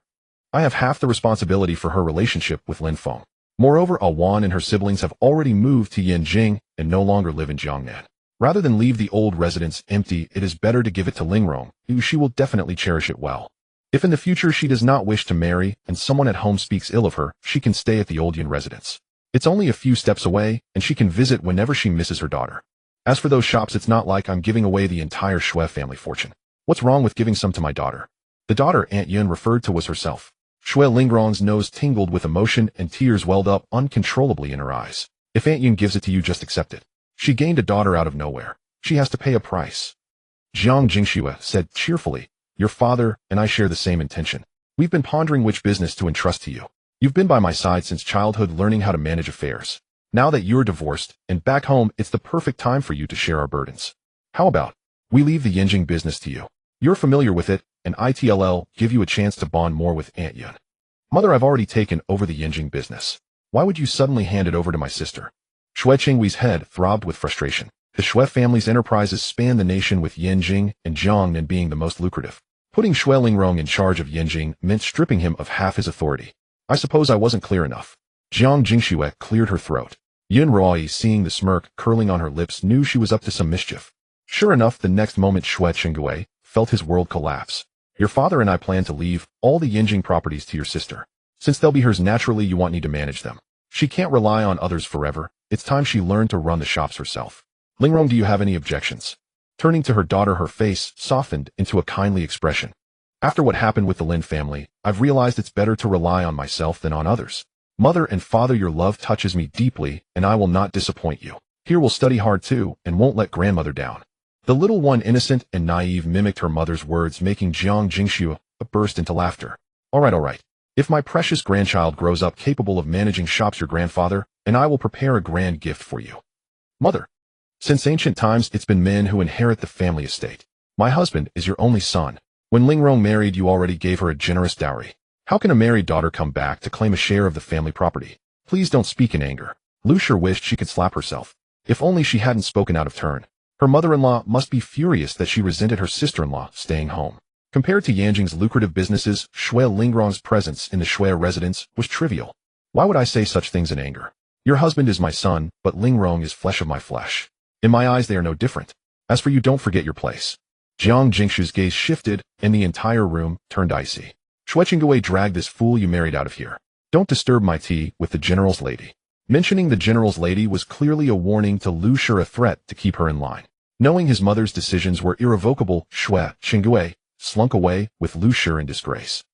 I have half the responsibility for her relationship with Lin Feng. Moreover, Awan and her siblings have already moved to Yanjing and no longer live in Jiangnan. Rather than leave the old residence empty, it is better to give it to Lingrong, who she will definitely cherish it well. If in the future she does not wish to marry and someone at home speaks ill of her, she can stay at the old Yun residence. It's only a few steps away, and she can visit whenever she misses her daughter. As for those shops, it's not like I'm giving away the entire Xue family fortune. What's wrong with giving some to my daughter? The daughter Aunt Yun referred to was herself. Xue Lingrong's nose tingled with emotion and tears welled up uncontrollably in her eyes. If Aunt Yun gives it to you, just accept it. She gained a daughter out of nowhere. She has to pay a price. Jiang Jingxue said cheerfully, your father and I share the same intention. We've been pondering which business to entrust to you. You've been by my side since childhood, learning how to manage affairs. Now that you're divorced and back home, it's the perfect time for you to share our burdens. How about we leave the Yanjing business to you? You're familiar with it, and ITLL give you a chance to bond more with Aunt Yun. Mother, I've already taken over the Yanjing business. Why would you suddenly hand it over to my sister? Yue Qing's head throbbed with frustration. The Xue family's enterprises span the nation, with Yanjing and Jiangnan being the most lucrative. Putting Xue Lingrong in charge of Yanjing meant stripping him of half his authority. I suppose I wasn't clear enough. Jiang Jingxue cleared her throat. Yun Ruoyi, seeing the smirk curling on her lips, knew she was up to some mischief. Sure enough, the next moment Yue Qing felt his world collapse. Your father and I plan to leave all the Yanjing properties to your sister. Since they'll be hers, naturally you want me to manage them. She can't rely on others forever. It's time she learned to run the shops herself. Lingrong, do you have any objections? Turning to her daughter, her face softened into a kindly expression. After what happened with the Lin family, I've realized it's better to rely on myself than on others. Mother and father, your love touches me deeply, and I will not disappoint you. Here we'll study hard too, and won't let grandmother down. The little one, innocent and naive, mimicked her mother's words, making Jiang Jingxu burst into laughter. All right. If my precious grandchild grows up capable of managing shops, your grandfather and I will prepare a grand gift for you. Mother, since ancient times, it's been men who inherit the family estate. My husband is your only son. When Lingrong married, you already gave her a generous dowry. How can a married daughter come back to claim a share of the family property? Please don't speak in anger. Lu Shi wished she could slap herself. If only she hadn't spoken out of turn. Her mother-in-law must be furious that she resented her sister-in-law staying home. Compared to Yanjing's lucrative businesses, Shui Lingrong's presence in the Shui residence was trivial. Why would I say such things in anger? Your husband is my son, but Lingrong is flesh of my flesh. In my eyes, they are no different. As for you, don't forget your place. Jiang Jingshu's gaze shifted, and the entire room turned icy. Shui Qinggui, drag this fool you married out of here. Don't disturb my tea with the general's lady. Mentioning the general's lady was clearly a warning to Lu Shi, a threat to keep her in line. Knowing his mother's decisions were irrevocable, Shui Qinggui slunk away with Lu Shi in disgrace.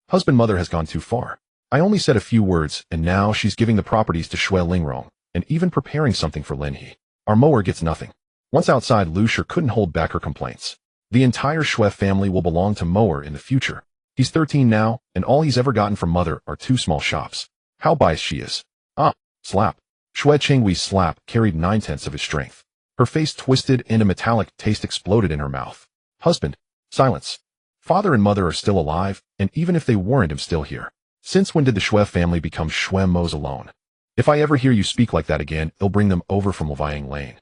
Husband, mother has gone too far. I only said a few words, and now she's giving the properties to Shui Lingrong, and even preparing something for Lin He. Our mower gets nothing. Once outside, Lu Shi couldn't hold back her complaints. The entire Shui family will belong to mower in the future. He's 13 now, and all he's ever gotten from mother are 2 small shops. How biased she is. Slap. Shui Qinggui's slap carried 9/10 of his strength. Her face twisted, and a metallic taste exploded in her mouth. Husband. Silence. Father and mother are still alive, and even if they weren't, I'm still here. Since when did the Shui family become Shui Mo's alone? If I ever hear you speak like that again, it'll bring them over from Levying Lane.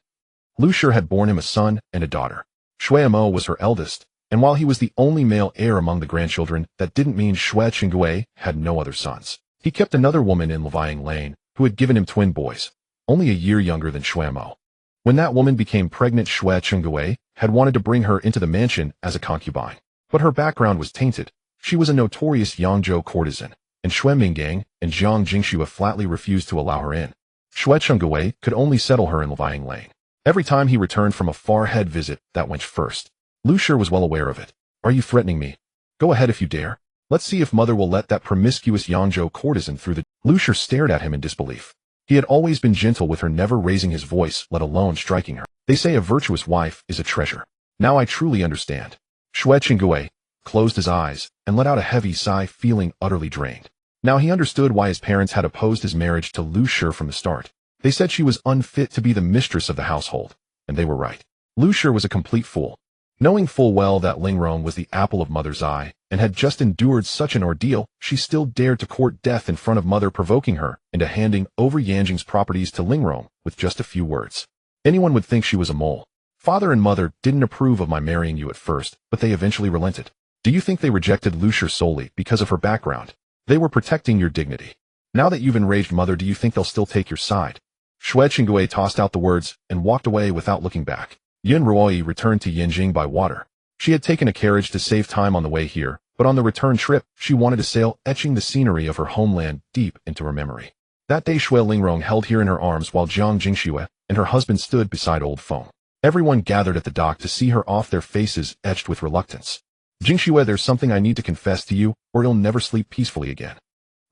Lu Shi had borne him a son and a daughter. Shui Mo was her eldest, and while he was the only male heir among the grandchildren, that didn't mean Shui Qinggui had no other sons. He kept another woman in Levying Lane, who had given him twin boys, only a year younger than Shui Mo. When that woman became pregnant, Shui Qinggui had wanted to bring her into the mansion as a concubine. But her background was tainted. She was a notorious Yangzhou courtesan, and Shui Minggang and Jiang Jingxu flatly refused to allow her in. Shui Qinggui could only settle her in Levying Lane. Every time he returned from a far-head visit, that went first. Lu Shi was well aware of it. Are you threatening me? Go ahead if you dare. Let's see if mother will let that promiscuous Yangzhou courtesan through the... Lu Shi stared at him in disbelief. He had always been gentle with her, never raising his voice, let alone striking her. They say a virtuous wife is a treasure. Now I truly understand. Shui Qinggui closed his eyes and let out a heavy sigh, feeling utterly drained. Now he understood why his parents had opposed his marriage to Lu Shi from the start. They said she was unfit to be the mistress of the household, and they were right. Lu Shi was a complete fool. Knowing full well that Lingrong was the apple of mother's eye, and had just endured such an ordeal, she still dared to court death in front of mother, provoking her into handing over Yanjing's properties to Lingrong with just a few words. Anyone would think she was a mole. Father and mother didn't approve of my marrying you at first, but they eventually relented. Do you think they rejected Lu Shi solely because of her background? They were protecting your dignity. Now that you've enraged mother, do you think they'll still take your side? Shui Qinggui tossed out the words and walked away without looking back. Yin Ruoyi returned to Yanjing by water. She had taken a carriage to save time on the way here, but on the return trip, she wanted to sail, etching the scenery of her homeland deep into her memory. That day, Shui Lingrong held her in her arms while Jiang Jingxu and her husband stood beside Old Feng. Everyone gathered at the dock to see her off, their faces etched with reluctance. Jingxu, there's something I need to confess to you, or you'll never sleep peacefully again.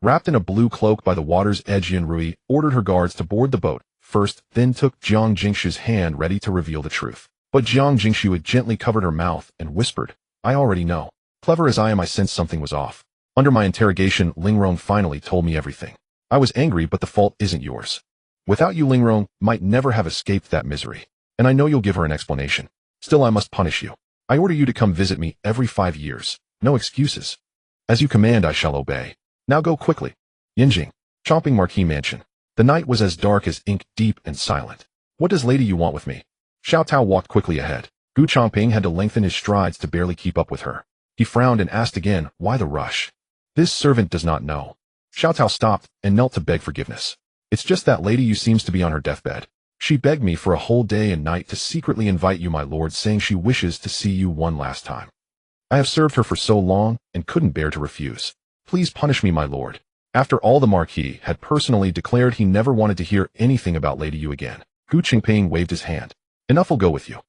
Wrapped in a blue cloak by the water's edge, Yin Rui ordered her guards to board the boat first, then took Jiang Jingxu's hand, ready to reveal the truth. But Jiang Jingxu had gently covered her mouth and whispered, I already know. Clever as I am, I sensed something was off. Under my interrogation, Lingrong finally told me everything. I was angry, but the fault isn't yours. Without you, Lingrong might never have escaped that misery. And I know you'll give her an explanation. Still, I must punish you. I order you to come visit me every 5 years. No excuses. As you command, I shall obey. Now go quickly. Yinjing. Changping Marquis Mansion. The night was as dark as ink, deep and silent. What does lady you want with me? Xiao Tao walked quickly ahead. Gu Changping had to lengthen his strides to barely keep up with her. He frowned and asked again, why the rush? This servant does not know. Xiao Tao stopped and knelt to beg forgiveness. It's just that lady you seems to be on her deathbed. She begged me for a whole day and night to secretly invite you, my lord, saying she wishes to see you one last time. I have served her for so long and couldn't bear to refuse. Please punish me, my lord. After all, the Marquis had personally declared he never wanted to hear anything about Lady Yu again. Gu Changping waved his hand. Enough will go with you.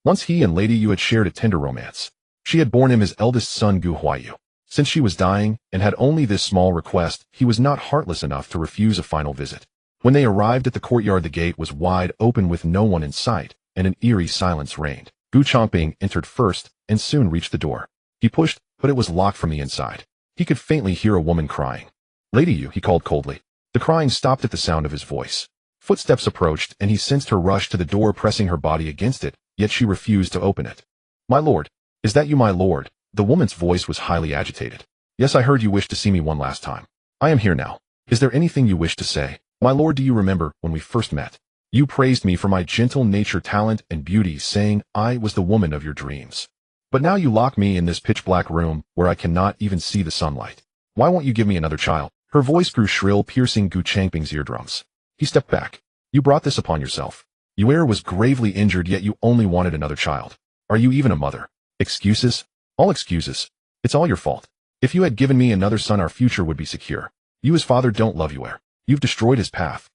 Once he and Lady Yu had shared a tender romance. She had borne him his eldest son Gu Huaiyu. Since she was dying, and had only this small request, he was not heartless enough to refuse a final visit. When they arrived at the courtyard, the gate was wide open with no one in sight, and an eerie silence reigned. Gu Changping entered first, and soon reached the door. He pushed, but it was locked from the inside. He could faintly hear a woman crying. "Lady Yu," he called coldly. The crying stopped at the sound of his voice. Footsteps approached, and he sensed her rush to the door, pressing her body against it, yet she refused to open it. "My lord, is that you, my lord?" The woman's voice was highly agitated. "Yes, I heard you wished to see me one last time. I am here now. Is there anything you wish to say? My lord, do you remember when we first met? You praised me for my gentle nature, talent, and beauty, saying I was the woman of your dreams. But now you lock me in this pitch-black room where I cannot even see the sunlight. Why won't you give me another child?" Her voice grew shrill, piercing Gu Changping's eardrums. He stepped back. "You brought this upon yourself. Yue was gravely injured, yet you only wanted another child. Are you even a mother? Excuses? All excuses. It's all your fault. If you had given me another son, our future would be secure. You, his father, don't love Yue. You've destroyed his path.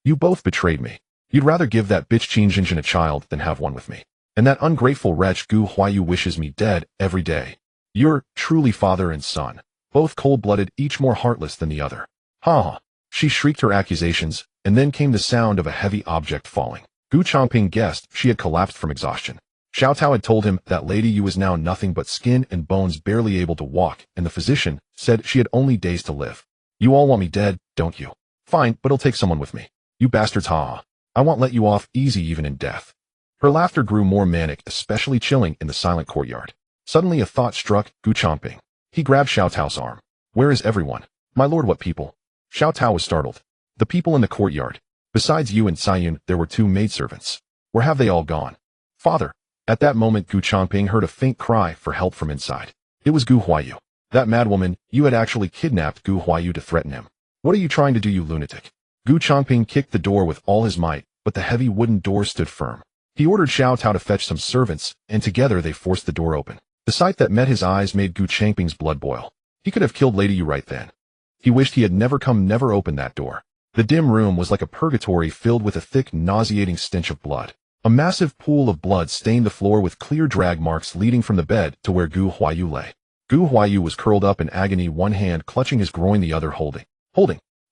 You both betrayed me. You'd rather give that bitch Qing a child than have one with me. And that ungrateful wretch Gu Huaiyu wishes me dead every day. You're truly father and son, both cold-blooded, each more heartless than the other." "Ha ha!" She shrieked her accusations, and then came the sound of a heavy object falling. Gu Changping guessed she had collapsed from exhaustion. Xiao Tao had told him that Lady Yu was now nothing but skin and bones, barely able to walk, and the physician said she had only days to live. "You all want me dead, don't you? Fine, but I'll take someone with me. You bastards, ha ha. I won't let you off easy even in death." Her laughter grew more manic, especially chilling in the silent courtyard. Suddenly a thought struck Gu Changping. He grabbed Xiao Tao's arm. "Where is everyone?" "My lord, what people?" Xiao Tao was startled. "The people in the courtyard. Besides you and Saiyun, there were 2 maidservants. Where have they all gone?" "Father." At that moment, Gu Changping heard a faint cry for help from inside. It was Gu Huaiyu. "That madwoman, you had actually kidnapped Gu Huaiyu to threaten him. What are you trying to do, you lunatic?" Gu Changping kicked the door with all his might, but the heavy wooden door stood firm. He ordered Xiao Tao to fetch some servants, and together they forced the door open. The sight that met his eyes made Gu Changping's blood boil. He could have killed Lady Yu right then. He wished he had never opened that door. The dim room was like a purgatory, filled with a thick, nauseating stench of blood. A massive pool of blood stained the floor, with clear drag marks leading from the bed to where Gu Huaiyu lay. Gu Huaiyu was curled up in agony, one hand clutching his groin, the other holding.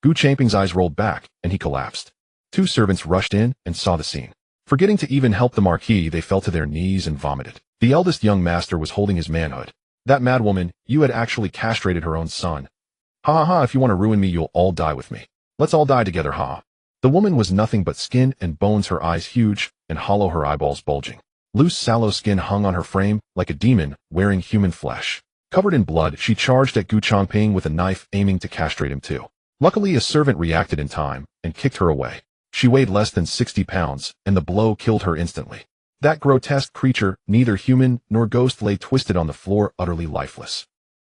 Gu Changping's eyes rolled back, and he collapsed. 2 servants rushed in and saw the scene. Forgetting to even help the Marquis, they fell to their knees and vomited. The eldest young master was holding his manhood. "That madwoman, you had actually castrated her own son. Ha ha ha, if you want to ruin me, you'll all die with me. Let's all die together, ha." The woman was nothing but skin and bones, her eyes huge and hollow, her eyeballs bulging. Loose, sallow skin hung on her frame like a demon wearing human flesh. Covered in blood, she charged at Gu Changping with a knife, aiming to castrate him too. Luckily, a servant reacted in time and kicked her away. She weighed less than 60 pounds, and the blow killed her instantly. That grotesque creature, neither human nor ghost, lay twisted on the floor, utterly lifeless.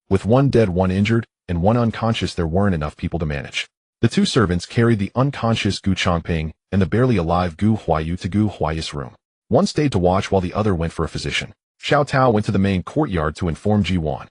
With 1 dead, 1 injured, and 1 unconscious, there weren't enough people to manage. The 2 servants carried the unconscious Gu Changping and the barely alive Gu Huaiyu to Gu Huaiyu's room. One stayed to watch while the other went for a physician. Xiao Tao went to the main courtyard to inform Ji Duan.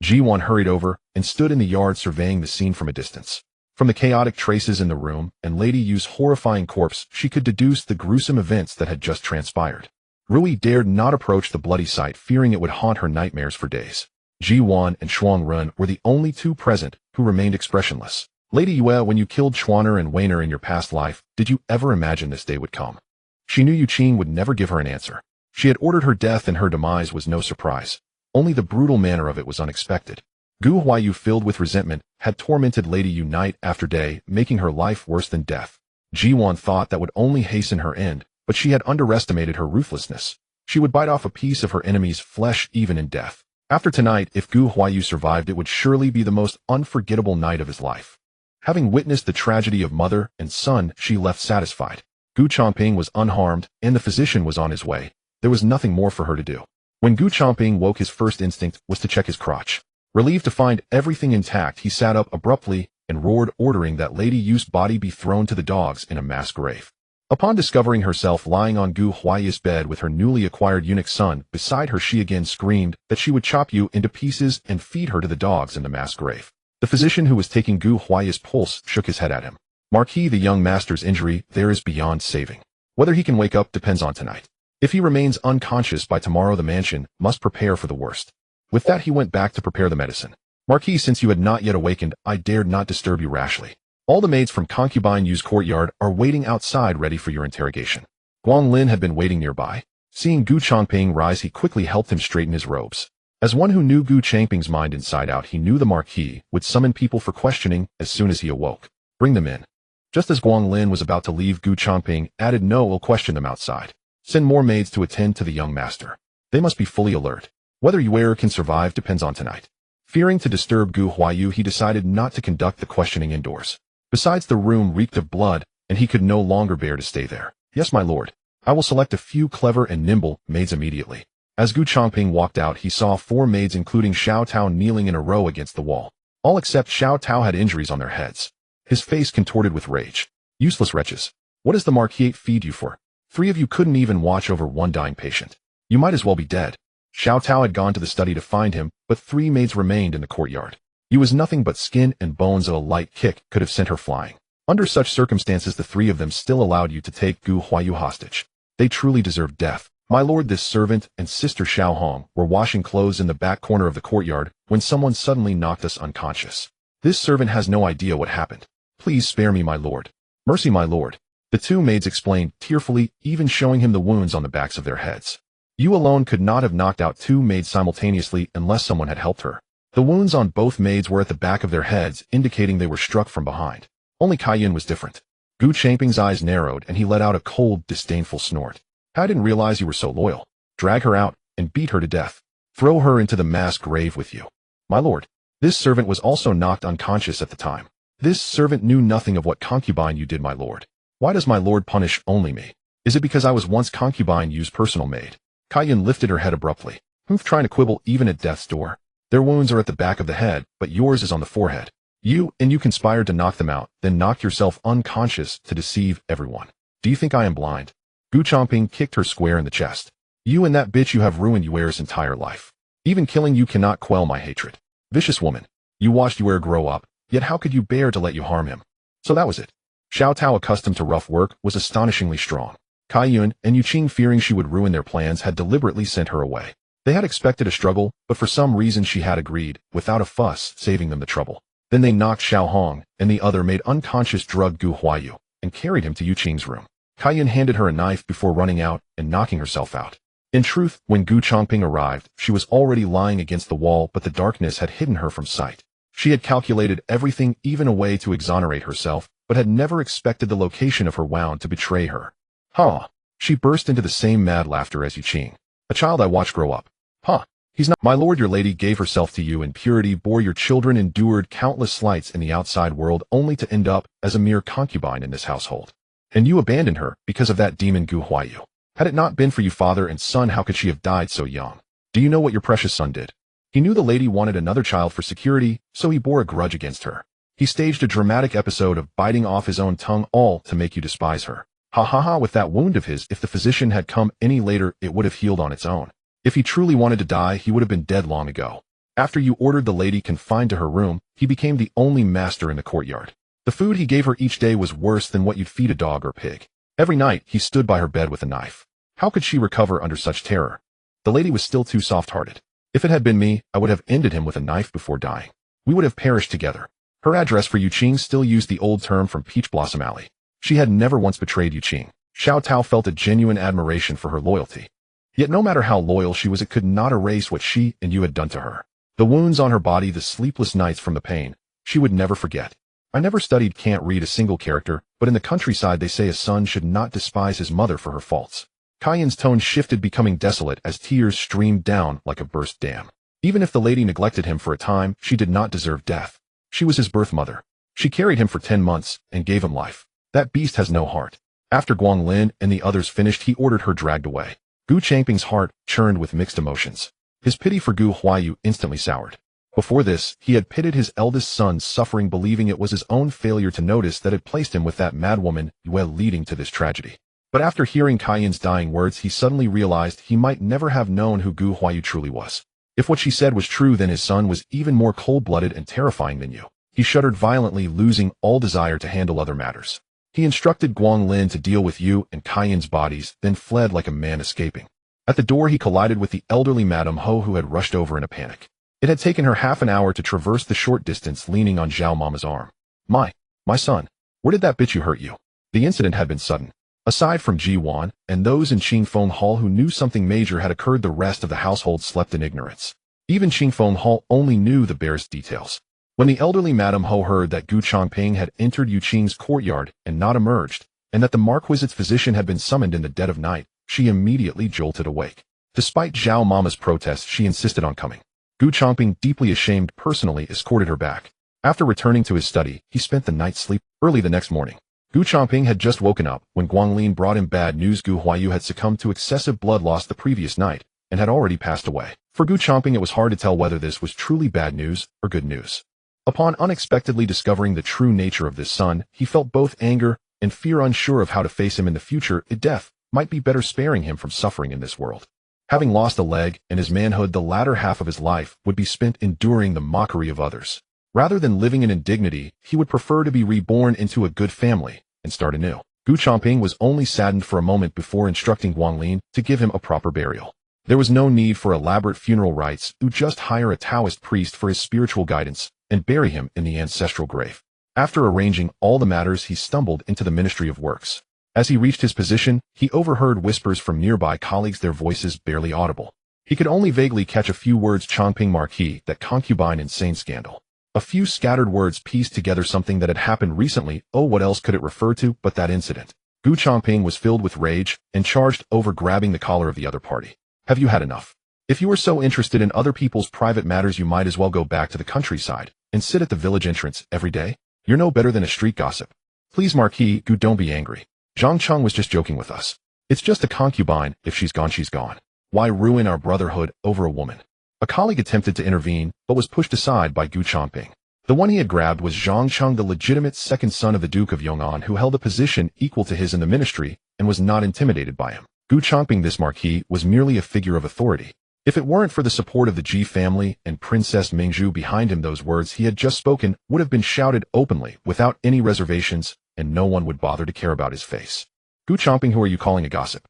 Ji Duan hurried over and stood in the yard, surveying the scene from a distance. From the chaotic traces in the room and Lady Yu's horrifying corpse, she could deduce the gruesome events that had just transpired. Rui dared not approach the bloody sight, fearing it would haunt her nightmares for days. Ji Duan and Shuang Run were the only 2 present who remained expressionless. "Lady Yue, when you killed Chuaner and Weiner in your past life, did you ever imagine this day would come?" She knew Yue Qing would never give her an answer. She had ordered her death, and her demise was no surprise. Only the brutal manner of it was unexpected. Gu Huaiyu, filled with resentment, had tormented Lady Yu night after day, making her life worse than death. Ji Duan thought that would only hasten her end, but she had underestimated her ruthlessness. She would bite off a piece of her enemy's flesh even in death. After tonight, if Gu Huaiyu survived, it would surely be the most unforgettable night of his life. Having witnessed the tragedy of mother and son, she left satisfied. Gu Changping was unharmed, and the physician was on his way. There was nothing more for her to do. When Gu Changping woke, his first instinct was to check his crotch. Relieved to find everything intact, he sat up abruptly and roared, ordering that Lady Yu's body be thrown to the dogs in a mass grave. Upon discovering herself lying on Gu Huaiyu's bed with her newly acquired eunuch son beside her, she again screamed that she would chop Yu into pieces and feed her to the dogs in the mass grave. The physician who was taking Gu Huaiyu's pulse shook his head at him. "Marquis, the young master's injury there is beyond saving. Whether he can wake up depends on tonight. If he remains unconscious by tomorrow, the mansion must prepare for the worst." With that he went back to prepare the medicine. Marquis, since you had not yet awakened, I dared not disturb you rashly. All the maids from concubine Yu's courtyard are waiting outside ready for your interrogation. Guanglin had been waiting nearby. Seeing Gu Changping rise, he quickly helped him straighten his robes. As one who knew Gu Changping's mind inside out, he knew the Marquis would summon people for questioning as soon as he awoke. Bring them in. Just as Guanglin was about to leave, Gu Changping added, No, we'll question them outside. Send more maids to attend to the young master. They must be fully alert. Whether Yue can survive depends on tonight. Fearing to disturb Gu Huayu, he decided not to conduct the questioning indoors. Besides, the room reeked of blood, and he could no longer bear to stay there. Yes, my lord. I will select a few clever and nimble maids immediately. As Gu Changping walked out, he saw 4 maids including Xiao Tao kneeling in a row against the wall. All except Xiao Tao had injuries on their heads. His face contorted with rage. Useless wretches. What does the Marquis feed you for? 3 of you couldn't even watch over one dying patient. You might as well be dead. Xiao Tao had gone to the study to find him, but 3 maids remained in the courtyard. He was nothing but skin and bones. A light kick could have sent her flying. Under such circumstances, the 3 of them still allowed you to take Gu Huayu hostage. They truly deserved death. My lord, this servant and sister Xiao Hong were washing clothes in the back corner of the courtyard when someone suddenly knocked us unconscious. This servant has no idea what happened. Please spare me, my lord. Mercy, my lord. The 2 maids explained tearfully, even showing him the wounds on the backs of their heads. You alone could not have knocked out 2 maids simultaneously unless someone had helped her. The wounds on both maids were at the back of their heads, indicating they were struck from behind. Only Cayenne was different. Gu Changping's eyes narrowed and he let out a cold, disdainful snort. I didn't realize you were so loyal. Drag her out and beat her to death. Throw her into the mass grave with you. My lord, this servant was also knocked unconscious at the time. This servant knew nothing of what concubine you did, my lord. Why does my lord punish only me? Is it because I was once concubine Yu's personal maid? Cayenne lifted her head abruptly. Who's trying to quibble even at death's door? Their wounds are at the back of the head, but yours is on the forehead. You conspired to knock them out, then knocked yourself unconscious to deceive everyone. Do you think I am blind? Gu Changping kicked her square in the chest. You and that bitch, you have ruined Yue's entire life. Even killing you cannot quell my hatred. Vicious woman. You watched Yue grow up, yet how could you bear to let you harm him? So that was it. Xiao Tao, accustomed to rough work, was astonishingly strong. Cayenne and Yue Qing, fearing she would ruin their plans, had deliberately sent her away. They had expected a struggle, but for some reason she had agreed, without a fuss, saving them the trouble. Then they knocked Xiao Hong and the other maid unconscious, drugged Gu Huayu, and carried him to Yue Qing's room. Cayenne handed her a knife before running out and knocking herself out. In truth, when Gu Changping arrived, she was already lying against the wall, but the darkness had hidden her from sight. She had calculated everything, even a way to exonerate herself, but had never expected the location of her wound to betray her. Huh. She burst into the same mad laughter as Yue Qing. A child I watched grow up. Huh. He's not. My lord, your lady gave herself to you in purity, bore your children, endured countless slights in the outside world, only to end up as a mere concubine in this household. And you abandoned her because of that demon Gu Huayu. Had it not been for you, father and son, how could she have died so young? Do you know what your precious son did? He knew the lady wanted another child for security, so he bore a grudge against her. He staged a dramatic episode of biting off his own tongue, all to make you despise her. Ha ha ha. With that wound of his, if the physician had come any later, it would have healed on its own. If he truly wanted to die, he would have been dead long ago. After you ordered the lady confined to her room, he became the only master in the courtyard. The food he gave her each day was worse than what you'd feed a dog or pig. Every night, he stood by her bed with a knife. How could she recover under such terror? The lady was still too soft-hearted. If it had been me, I would have ended him with a knife before dying. We would have perished together. Her address for Yue Qing still used the old term from Peach Blossom Alley. She had never once betrayed Yue Qing. Xiao Tao felt a genuine admiration for her loyalty. Yet no matter how loyal she was, it could not erase what she and you had done to her. The wounds on her body, the sleepless nights from the pain, she would never forget. I never studied, can't read a single character, but in the countryside they say a son should not despise his mother for her faults. Cayenne's tone shifted, becoming desolate as tears streamed down like a burst dam. Even if the lady neglected him for a time, she did not deserve death. She was his birth mother. She carried him for 10 months and gave him life. That beast has no heart. After Guanglin and the others finished, he ordered her dragged away. Gu Changping's heart churned with mixed emotions. His pity for Gu Huayu instantly soured. Before this, he had pitied his eldest son's suffering, believing it was his own failure to notice that had placed him with that madwoman, Yue, leading to this tragedy. But after hearing Cayenne's dying words, he suddenly realized he might never have known who Gu Huayu truly was. If what she said was true, then his son was even more cold-blooded and terrifying than you. He shuddered violently, losing all desire to handle other matters. He instructed Guanglin to deal with you and Cayenne's bodies, then fled like a man escaping. At the door he collided with the elderly Madame Ho, who had rushed over in a panic. It had taken her half an hour to traverse the short distance, leaning on Zhao Mama's arm. My son, where did that bitch you hurt you? The incident had been sudden. Aside from Ji Duan and those in Qingfeng Hall who knew something major had occurred, the rest of the household slept in ignorance. Even Qingfeng Hall only knew the barest details. When the elderly Madame Ho heard that Gu Changping had entered Yue Qing's courtyard and not emerged, and that the Marquis's physician had been summoned in the dead of night, she immediately jolted awake. Despite Zhao Mama's protests, she insisted on coming. Gu Changping, deeply ashamed, personally escorted her back. After returning to his study, he spent the night sleep. Early the next morning, Gu Changping had just woken up when Guanglin brought him bad news. Gu Huayu had succumbed to excessive blood loss the previous night and had already passed away. For Gu Changping, it was hard to tell whether this was truly bad news or good news. Upon unexpectedly discovering the true nature of this son, he felt both anger and fear, unsure of how to face him in the future. Death might be better sparing him from suffering in this world. Having lost a leg and his manhood, the latter half of his life would be spent enduring the mockery of others. Rather than living in indignity, he would prefer to be reborn into a good family and start anew. Gu Changping was only saddened for a moment before instructing Guanglin to give him a proper burial. There was no need for elaborate funeral rites. Just hire a Taoist priest for his spiritual guidance and bury him in the ancestral grave. After arranging all the matters, he stumbled into the Ministry of Works. As he reached his position, he overheard whispers from nearby colleagues, their voices barely audible. He could only vaguely catch a few words: Changping Marquis, that concubine, insane scandal. A few scattered words pieced together something that had happened recently. Oh, what else could it refer to but that incident? Gu Changping was filled with rage and charged over grabbing the collar of the other party. Have you had enough? If you are so interested in other people's private matters, you might as well go back to the countryside and sit at the village entrance every day. You're no better than a street gossip. Please, Marquis Gu, don't be angry. Zhang Cheng was just joking with us. It's just a concubine. If she's gone, she's gone. Why ruin our brotherhood over a woman? A colleague attempted to intervene, but was pushed aside by Gu Changping. The one he had grabbed was Zhang Cheng, the legitimate second son of the Duke of Yong'an, who held a position equal to his in the ministry and was not intimidated by him. Gu Changping, this marquis, was merely a figure of authority. If it weren't for the support of the Ji family and Princess Mingzhu behind him, those words he had just spoken would have been shouted openly without any reservations, and no one would bother to care about his face. Gu Changping, who are you calling a gossip?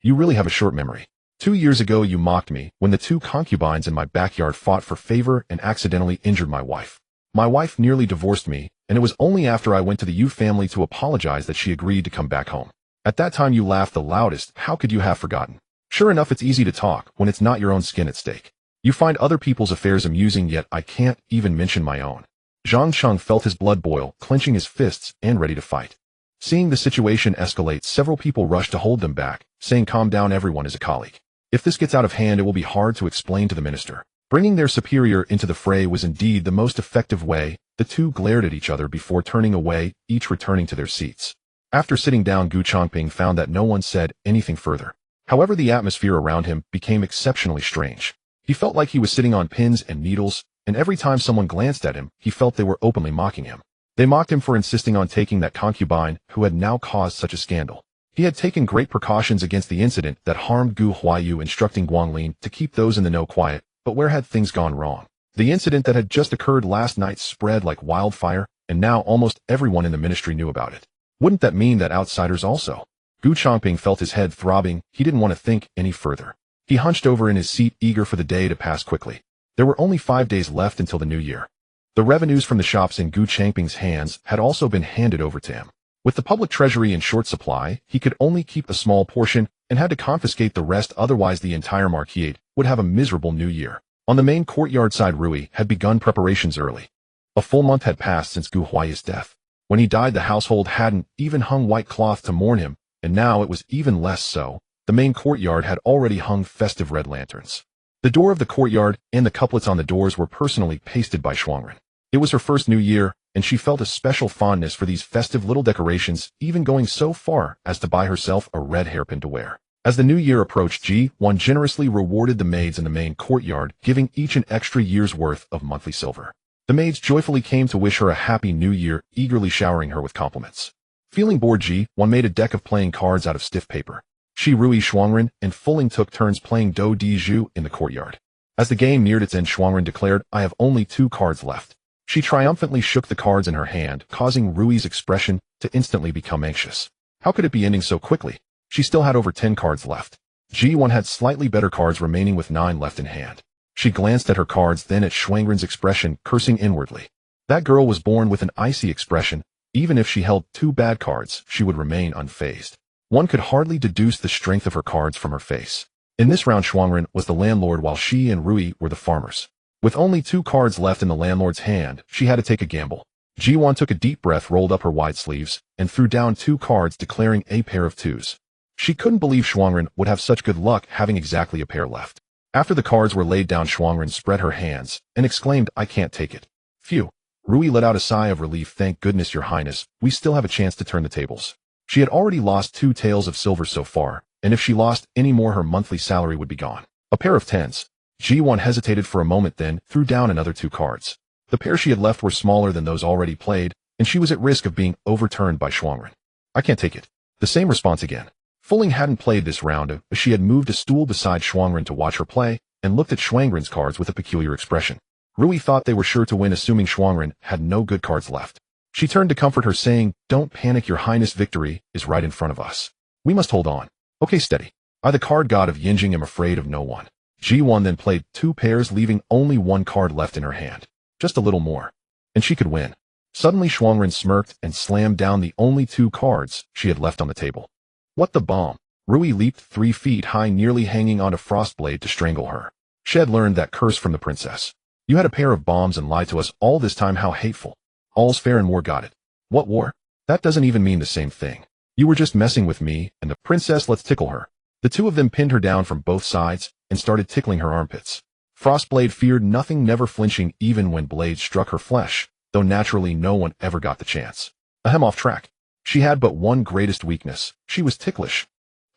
You really have a short memory. 2 years ago you mocked me when the 2 concubines in my backyard fought for favor and accidentally injured my wife. My wife nearly divorced me, and it was only after I went to the Yue family to apologize that she agreed to come back home. At that time you laughed the loudest. How could you have forgotten? Sure enough, it's easy to talk when it's not your own skin at stake. You find other people's affairs amusing, yet I can't even mention my own. Zhang Cheng felt his blood boil, clenching his fists and ready to fight. Seeing the situation escalate, several people rushed to hold them back, saying, "Calm down, everyone is a colleague. If this gets out of hand, it will be hard to explain to the minister." Bringing their superior into the fray was indeed the most effective way. The 2 glared at each other before turning away, each returning to their seats. After sitting down, Gu Changping found that no one said anything further. However, the atmosphere around him became exceptionally strange. He felt like he was sitting on pins and needles, and every time someone glanced at him, he felt they were openly mocking him. They mocked him for insisting on taking that concubine who had now caused such a scandal. He had taken great precautions against the incident that harmed Gu Huayu, instructing Guanglin to keep those in the know quiet, but where had things gone wrong? The incident that had just occurred last night spread like wildfire, and now almost everyone in the ministry knew about it. Wouldn't that mean that outsiders also? Gu Changping felt his head throbbing. He didn't want to think any further. He hunched over in his seat, eager for the day to pass quickly. There were only 5 days left until the new year. The revenues from the shops in Gu Changping's hands had also been handed over to him. With the public treasury in short supply, he could only keep a small portion and had to confiscate the rest, otherwise the entire marquis would have a miserable new year. On the main courtyard side, Rui had begun preparations early. A full month had passed since Gu Huayu's death. When he died, the household hadn't even hung white cloth to mourn him, and now it was even less so. The main courtyard had already hung festive red lanterns. The door of the courtyard and the couplets on the doors were personally pasted by Shuangren. It was her first new year, and she felt a special fondness for these festive little decorations, even going so far as to buy herself a red hairpin to wear. As the new year approached, Ji Duan generously rewarded the maids in the main courtyard, giving each an extra year's worth of monthly silver. The maids joyfully came to wish her a happy new year, eagerly showering her with compliments. Feeling bored, Ji Duan made a deck of playing cards out of stiff paper. She, Rui, Shuangren, and Fuling took turns playing Do Di Zhu in the courtyard. As the game neared its end, Shuangren declared, "I have only 2 cards left." She triumphantly shook the cards in her hand, causing Rui's expression to instantly become anxious. How could it be ending so quickly? She still had over 10 cards left. Ji Duan had slightly better cards remaining with 9 left in hand. She glanced at her cards, then at Shuangren's expression, cursing inwardly. That girl was born with an icy expression. Even if she held 2 bad cards, she would remain unfazed. One could hardly deduce the strength of her cards from her face. In this round, Shuangren was the landlord while she and Rui were the farmers. With only 2 cards left in the landlord's hand, she had to take a gamble. Ji Duan took a deep breath, rolled up her wide sleeves, and threw down 2 cards, declaring a pair of 2s. She couldn't believe Shuangren would have such good luck having exactly a pair left. After the cards were laid down, Shuangren spread her hands and exclaimed, "I can't take it." Phew. Rui let out a sigh of relief. "Thank goodness, Your Highness, we still have a chance to turn the tables." She had already lost 2 taels of silver so far, and if she lost any more, her monthly salary would be gone. A pair of 10s. Ji Duan hesitated for a moment, then threw down another 2 cards. The pair she had left were smaller than those already played, and she was at risk of being overturned by Shuangren. "I can't take it." The same response again. Fulling hadn't played this round, but she had moved a stool beside Shuangren to watch her play, and looked at Shuangren's cards with a peculiar expression. Rui thought they were sure to win, assuming Shuangren had no good cards left. She turned to comfort her, saying, "Don't panic, Your Highness, victory is right in front of us. We must hold on." "Okay, steady. I, the card god of Yinjing, am afraid of no one." Ji Duan then played 2 pairs, leaving only 1 card left in her hand. Just a little more, and she could win. Suddenly Shuangren smirked and slammed down the only 2 cards she had left on the table. "What the bomb?" Rui leaped 3 feet high, nearly hanging onto Frostblade to strangle her. She had learned that curse from the princess. "You had a pair of bombs and lied to us all this time. How hateful." "All's fair in war, got it." "What war? That doesn't even mean the same thing. You were just messing with me and the princess. Let's tickle her." The 2 of them pinned her down from both sides and started tickling her armpits. Frostblade feared nothing, never flinching even when blades struck her flesh, though naturally no one ever got the chance. Ahem, off track. She had but one greatest weakness. She was ticklish.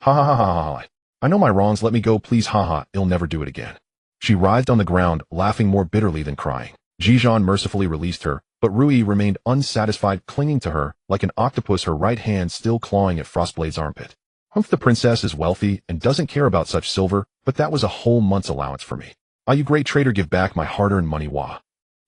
"Ha ha ha ha ha. I know my wrongs, let me go please, haha, I'll never do it again." She writhed on the ground, laughing more bitterly than crying. Ji Duan mercifully released her, but Rui remained unsatisfied, clinging to her like an octopus, her right hand still clawing at Frostblade's armpit. "Humph, the princess is wealthy and doesn't care about such silver, but that was a whole month's allowance for me. Ah, you great traitor, give back my hard-earned money, wah."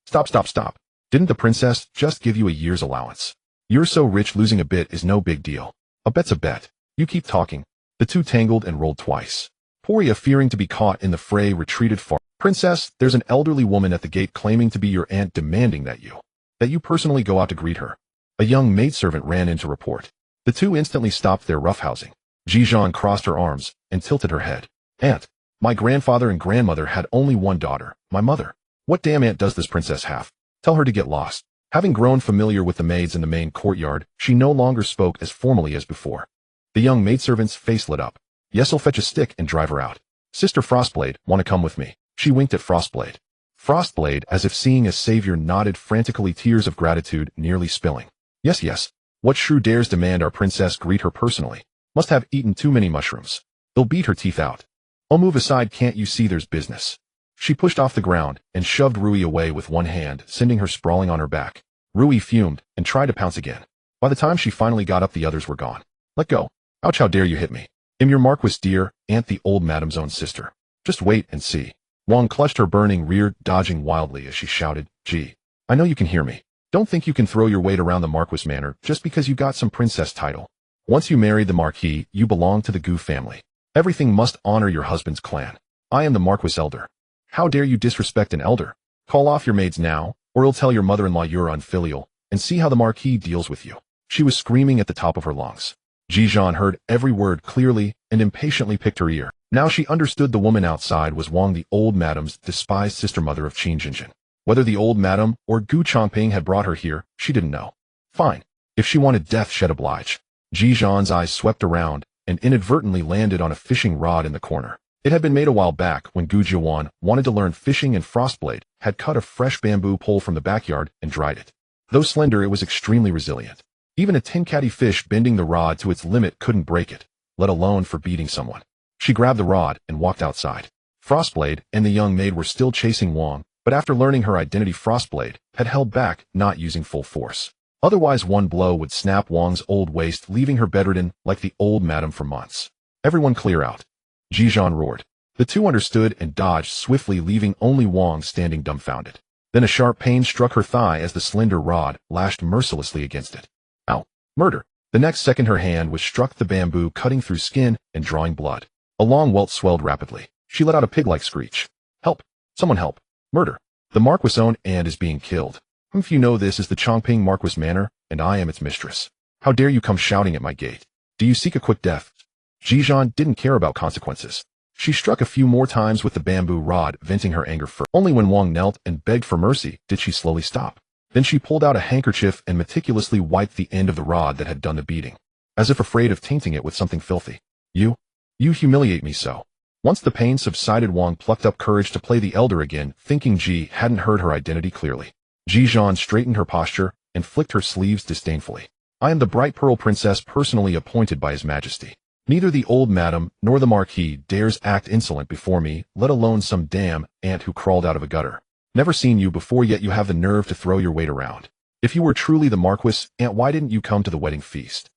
Stop, stop, stop. Didn't the princess just give you a year's allowance? You're so rich, losing a bit is no big deal. A bet's a bet. You keep talking." The 2 tangled and rolled twice. Poria, fearing to be caught in the fray, retreated far. "Princess, there's an elderly woman at the gate claiming to be your aunt, demanding that you personally go out to greet her." A young maidservant ran in to report. The 2 instantly stopped their roughhousing. Ji Duan crossed her arms and tilted her head. "Aunt, my grandfather and grandmother had only one daughter, my mother. What damn aunt does this princess have? Tell her to get lost." Having grown familiar with the maids in the main courtyard, she no longer spoke as formally as before. The young maidservant's face lit up. "Yes, I'll fetch a stick and drive her out." "Sister Frostblade, want to come with me?" She winked at Frostblade. Frostblade, as if seeing a savior, nodded frantically, tears of gratitude nearly spilling. "Yes, yes. What shrew dares demand our princess greet her personally? Must have eaten too many mushrooms. They'll beat her teeth out. I'll move aside, can't you see there's business?" She pushed off the ground and shoved Rui away with one hand, sending her sprawling on her back. Rui fumed and tried to pounce again. By the time she finally got up, the others were gone. "Let go. Ouch, how dare you hit me. I'm your Marquis, dear aunt, the old madam's own sister. Just wait and see." Wang clutched her burning rear, dodging wildly as she shouted, "Gee, I know you can hear me. Don't think you can throw your weight around the Marquis manor just because you got some princess title. Once you married the Marquis, you belong to the Gu family. Everything must honor your husband's clan. I am the Marquis elder. How dare you disrespect an elder? Call off your maids now, or I'll tell your mother-in-law you're unfilial, and see how the Marquis deals with you." She was screaming at the top of her lungs. Ji Duan heard every word clearly and impatiently picked her ear. Now she understood the woman outside was Wang, the old madam's despised sister-mother of Qing Jinjin. Whether the old madam or Gu Changping had brought her here, she didn't know. Fine. If she wanted death, she'd oblige. Ji Duan's eyes swept around and inadvertently landed on a fishing rod in the corner. It had been made a while back when Gu Juan wanted to learn fishing, and Frostblade had cut a fresh bamboo pole from the backyard and dried it. Though slender, it was extremely resilient. Even a tin-catty fish bending the rod to its limit couldn't break it, let alone for beating someone. She grabbed the rod and walked outside. Frostblade and the young maid were still chasing Wang, but after learning her identity, Frostblade had held back, not using full force. Otherwise, one blow would snap Wang's old waist, leaving her bedridden like the old madam for months. "Everyone clear out," Ji Duan roared. The 2 understood and dodged swiftly, leaving only Wang standing dumbfounded. Then a sharp pain struck her thigh as the slender rod lashed mercilessly against it. Ow! Murder! The next second her hand was struck the bamboo, cutting through skin and drawing blood. A long welt swelled rapidly. She let out a pig-like screech. Help! Someone help! Murder! The Marquis owned and is being killed. If you know, this is the Changping Marquis Manor, and I am its mistress. How dare you come shouting at my gate? Do you seek a quick death? Ji Duan didn't care about consequences. She struck a few more times with the bamboo rod, venting her anger first. Only when Wang knelt and begged for mercy did she slowly stop. Then she pulled out a handkerchief and meticulously wiped the end of the rod that had done the beating, as if afraid of tainting it with something filthy. You humiliate me so. Once the pain subsided, Wang plucked up courage to play the elder again, thinking Ji hadn't heard her identity clearly. Ji Duan straightened her posture and flicked her sleeves disdainfully. I am the bright pearl princess personally appointed by His Majesty. Neither the old madam nor the Marquis dares act insolent before me, let alone some damn ant who crawled out of a gutter. Never seen you before, yet you have the nerve to throw your weight around. If you were truly the Marquis, aunt, why didn't you come to the wedding feast?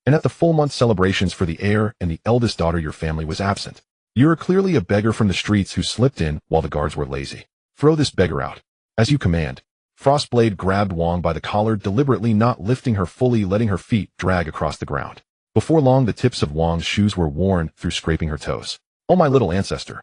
And at the full-month celebrations for the heir and the eldest daughter, your family was absent. You're clearly a beggar from the streets who slipped in while the guards were lazy. Throw this beggar out. As you command. Frostblade grabbed Wang by the collar, deliberately not lifting her fully, letting her feet drag across the ground. Before long, the tips of Wang's shoes were worn through, scraping her toes. Oh, my little ancestor.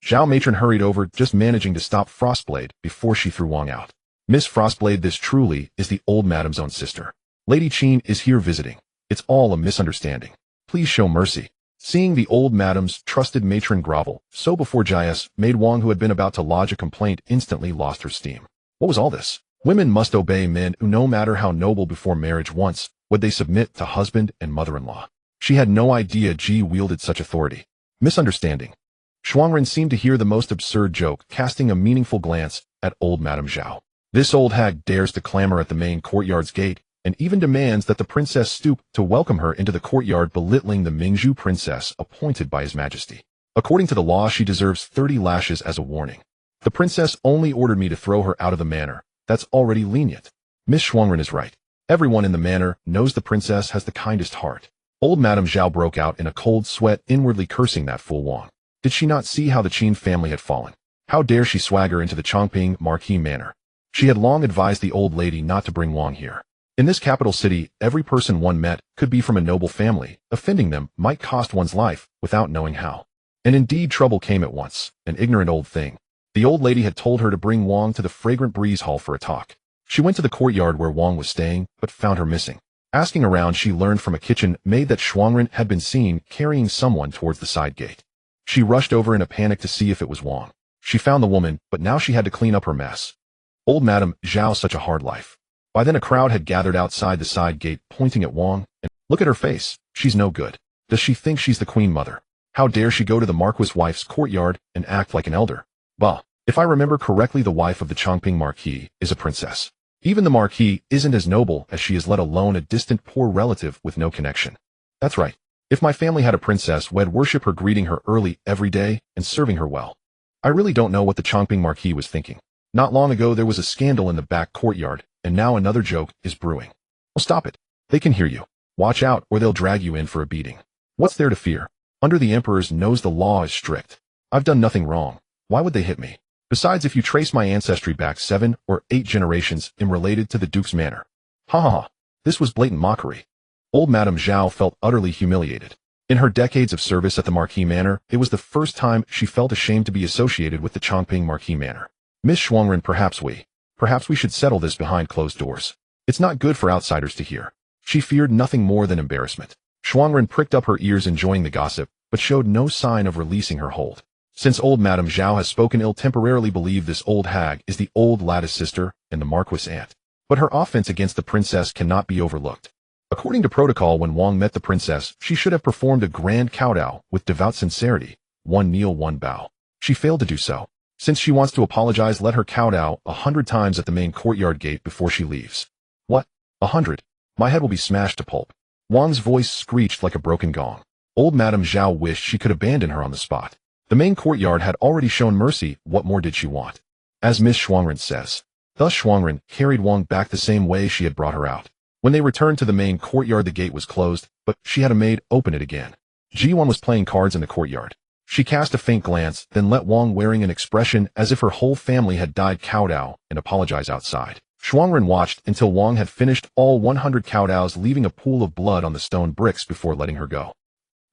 Zhao matron hurried over, just managing to stop Frostblade before she threw Wang out. Miss Frostblade, this truly is the old madam's own sister. Lady Qing is here visiting. It's all a misunderstanding. Please show mercy. Seeing the old madam's trusted matron grovel, so before Jias, made Wang, who had been about to lodge a complaint, instantly lost her steam. What was all this? Women must obey men, who, no matter how noble before marriage, once would they submit to husband and mother-in-law. She had no idea Ji wielded such authority. Misunderstanding. Shuangren seemed to hear the most absurd joke, casting a meaningful glance at old Madame Zhao. This old hag dares to clamor at the main courtyard's gate, and even demands that the princess stoop to welcome her into the courtyard, belittling the Mingzhu princess appointed by His Majesty. According to the law, she deserves 30 lashes as a warning. The princess only ordered me to throw her out of the manor. That's already lenient. Miss Shuangren is right. Everyone in the manor knows the princess has the kindest heart. Old Madame Zhao broke out in a cold sweat, inwardly cursing that fool Wang. Did she not see how the Qin family had fallen? How dare she swagger into the Changping Marquis Manor? She had long advised the old lady not to bring Wang here. In this capital city, every person one met could be from a noble family. Offending them might cost one's life without knowing how. And indeed, trouble came at once. An ignorant old thing. The old lady had told her to bring Wang to the fragrant breeze hall for a talk. She went to the courtyard where Wang was staying, but found her missing. Asking around, she learned from a kitchen maid that Shuangren had been seen carrying someone towards the side gate. She rushed over in a panic to see if it was Wang. She found the woman, but now she had to clean up her mess. Old Madame Zhao, such a hard life. By then a crowd had gathered outside the side gate, pointing at Wang, and look at her face. She's no good. Does she think she's the queen mother? How dare she go to the Marquis' wife's courtyard and act like an elder? Bah. If I remember correctly, the wife of the Changping Marquis is a princess. Even the Marquis isn't as noble as she is, let alone a distant poor relative with no connection. That's right. If my family had a princess, we'd worship her, greeting her early every day and serving her well. I really don't know what the Changping Marquis was thinking. Not long ago there was a scandal in the back courtyard, and now another joke is brewing. Well, stop it. They can hear you. Watch out, or they'll drag you in for a beating. What's there to fear? Under the Emperor's nose the law is strict. I've done nothing wrong. Why would they hit me? Besides, if you trace my ancestry back 7 or 8 generations, I'm related to the Duke's manor. Ha ha ha. This was blatant mockery. Old Madame Zhao felt utterly humiliated. In her decades of service at the Marquis Manor, it was the first time she felt ashamed to be associated with the Changping Marquis Manor. Miss Shuangren, perhaps we should settle this behind closed doors. It's not good for outsiders to hear. She feared nothing more than embarrassment. Shuangren pricked up her ears, enjoying the gossip, but showed no sign of releasing her hold. Since old Madame Zhao has spoken ill, temporarily believe this old hag is the old lattice sister and the Marquis' aunt. But her offense against the princess cannot be overlooked. According to protocol, when Wang met the princess, she should have performed a grand kowtow with devout sincerity. 1 kneel, 1 bow. She failed to do so. Since she wants to apologize, let her kowtow 100 times at the main courtyard gate before she leaves. What? 100? My head will be smashed to pulp. Wang's voice screeched like a broken gong. Old Madame Zhao wished she could abandon her on the spot. The main courtyard had already shown mercy. What more did she want? As Miss Shuangren says. Thus Shuangren carried Wang back the same way she had brought her out. When they returned to the main courtyard, the gate was closed, but she had a maid open it again. Ji Duan was playing cards in the courtyard. She cast a faint glance, then let Wang, wearing an expression as if her whole family had died, kowtow and apologize outside. Shuangren watched until Wang had finished all 100 kowtows, leaving a pool of blood on the stone bricks before letting her go.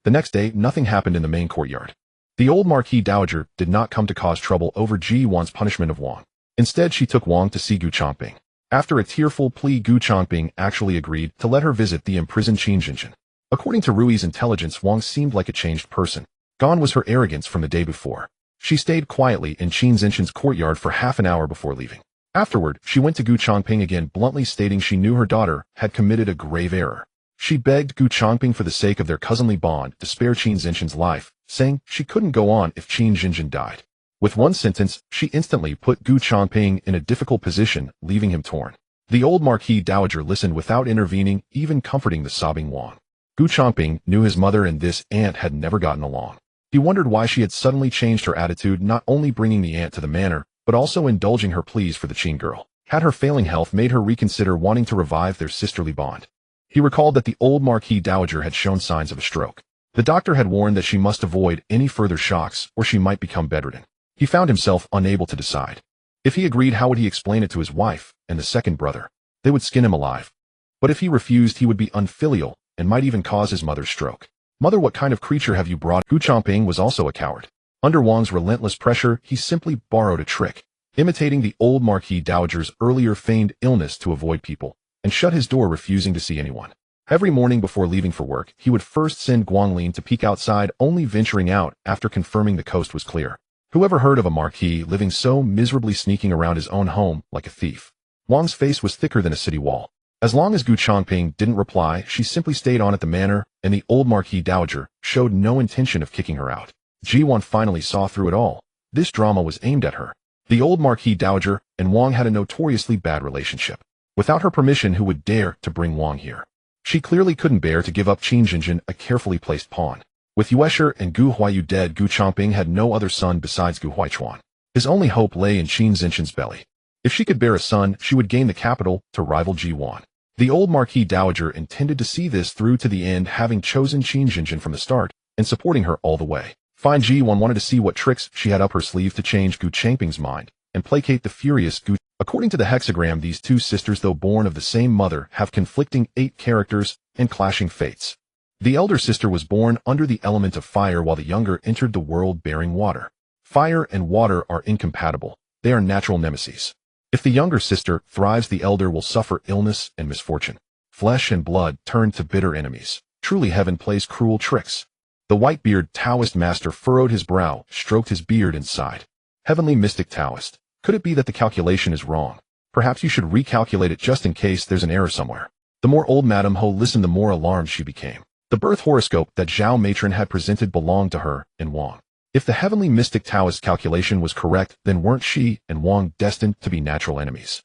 The next day, nothing happened in the main courtyard. The old Marquis Dowager did not come to cause trouble over Ji Duan's punishment of Wang. Instead, she took Wang to see Gu Changping. After a tearful plea, Gu Changping actually agreed to let her visit the imprisoned Qin. According to Rui's intelligence, Wang seemed like a changed person. Gone was her arrogance from the day before. She stayed quietly in Qin's courtyard for half an hour before leaving. Afterward, she went to Gu Changping again, bluntly stating she knew her daughter had committed a grave error. She begged Gu Changping for the sake of their cousinly bond to spare Qin's life, saying she couldn't go on if Qin died. With one sentence, she instantly put Gu Changping in a difficult position, leaving him torn. The old Marquis Dowager listened without intervening, even comforting the sobbing Wang. Gu Changping knew his mother and this aunt had never gotten along. He wondered why she had suddenly changed her attitude, not only bringing the aunt to the manor, but also indulging her pleas for the Qin girl. Had her failing health made her reconsider wanting to revive their sisterly bond? He recalled that the old Marquis Dowager had shown signs of a stroke. The doctor had warned that she must avoid any further shocks or she might become bedridden. He found himself unable to decide. If he agreed, how would he explain it to his wife and the second brother? They would skin him alive. But if he refused, he would be unfilial and might even cause his mother's stroke. Mother, what kind of creature have you brought? Gu Changping was also a coward. Under Wang's relentless pressure, he simply borrowed a trick, imitating the old Marquis Dowager's earlier feigned illness to avoid people, and shut his door, refusing to see anyone. Every morning before leaving for work, he would first send Guanglin to peek outside, only venturing out after confirming the coast was clear. Whoever heard of a marquis living so miserably, sneaking around his own home like a thief? Wang's face was thicker than a city wall. As long as Gu Changping didn't reply, she simply stayed on at the manor, and the old Marquis Dowager showed no intention of kicking her out. Ji Duan finally saw through it all. This drama was aimed at her. The old Marquis Dowager and Wang had a notoriously bad relationship. Without her permission, who would dare to bring Wang here? She clearly couldn't bear to give up Qin, a carefully placed pawn. With Yue Qing and Gu Huayu dead, Gu Changping had no other son besides Gu Huaichuan. His only hope lay in Qin's belly. If she could bear a son, she would gain the capital to rival Ji Duan. The old Marquis Dowager intended to see this through to the end, having chosen Qin from the start and supporting her all the way. Fine Ji Duan wanted to see what tricks she had up her sleeve to change Gu Changping's mind and placate the furious Gu. According to the hexagram, these two sisters, though born of the same mother, have conflicting 8 characters and clashing fates. The elder sister was born under the element of fire, while the younger entered the world bearing water. Fire and water are incompatible. They are natural nemesis. If the younger sister thrives, the elder will suffer illness and misfortune. Flesh and blood turn to bitter enemies. Truly, heaven plays cruel tricks. The white-beard Taoist master furrowed his brow, stroked his beard, and sighed. Heavenly mystic Taoist, could it be that the calculation is wrong? Perhaps you should recalculate it just in case there's an error somewhere. The more old Madame Ho listened, the more alarmed she became. The birth horoscope that Zhao matron had presented belonged to her and Wang. If the heavenly mystic Taoist calculation was correct, then weren't she and Wang destined to be natural enemies?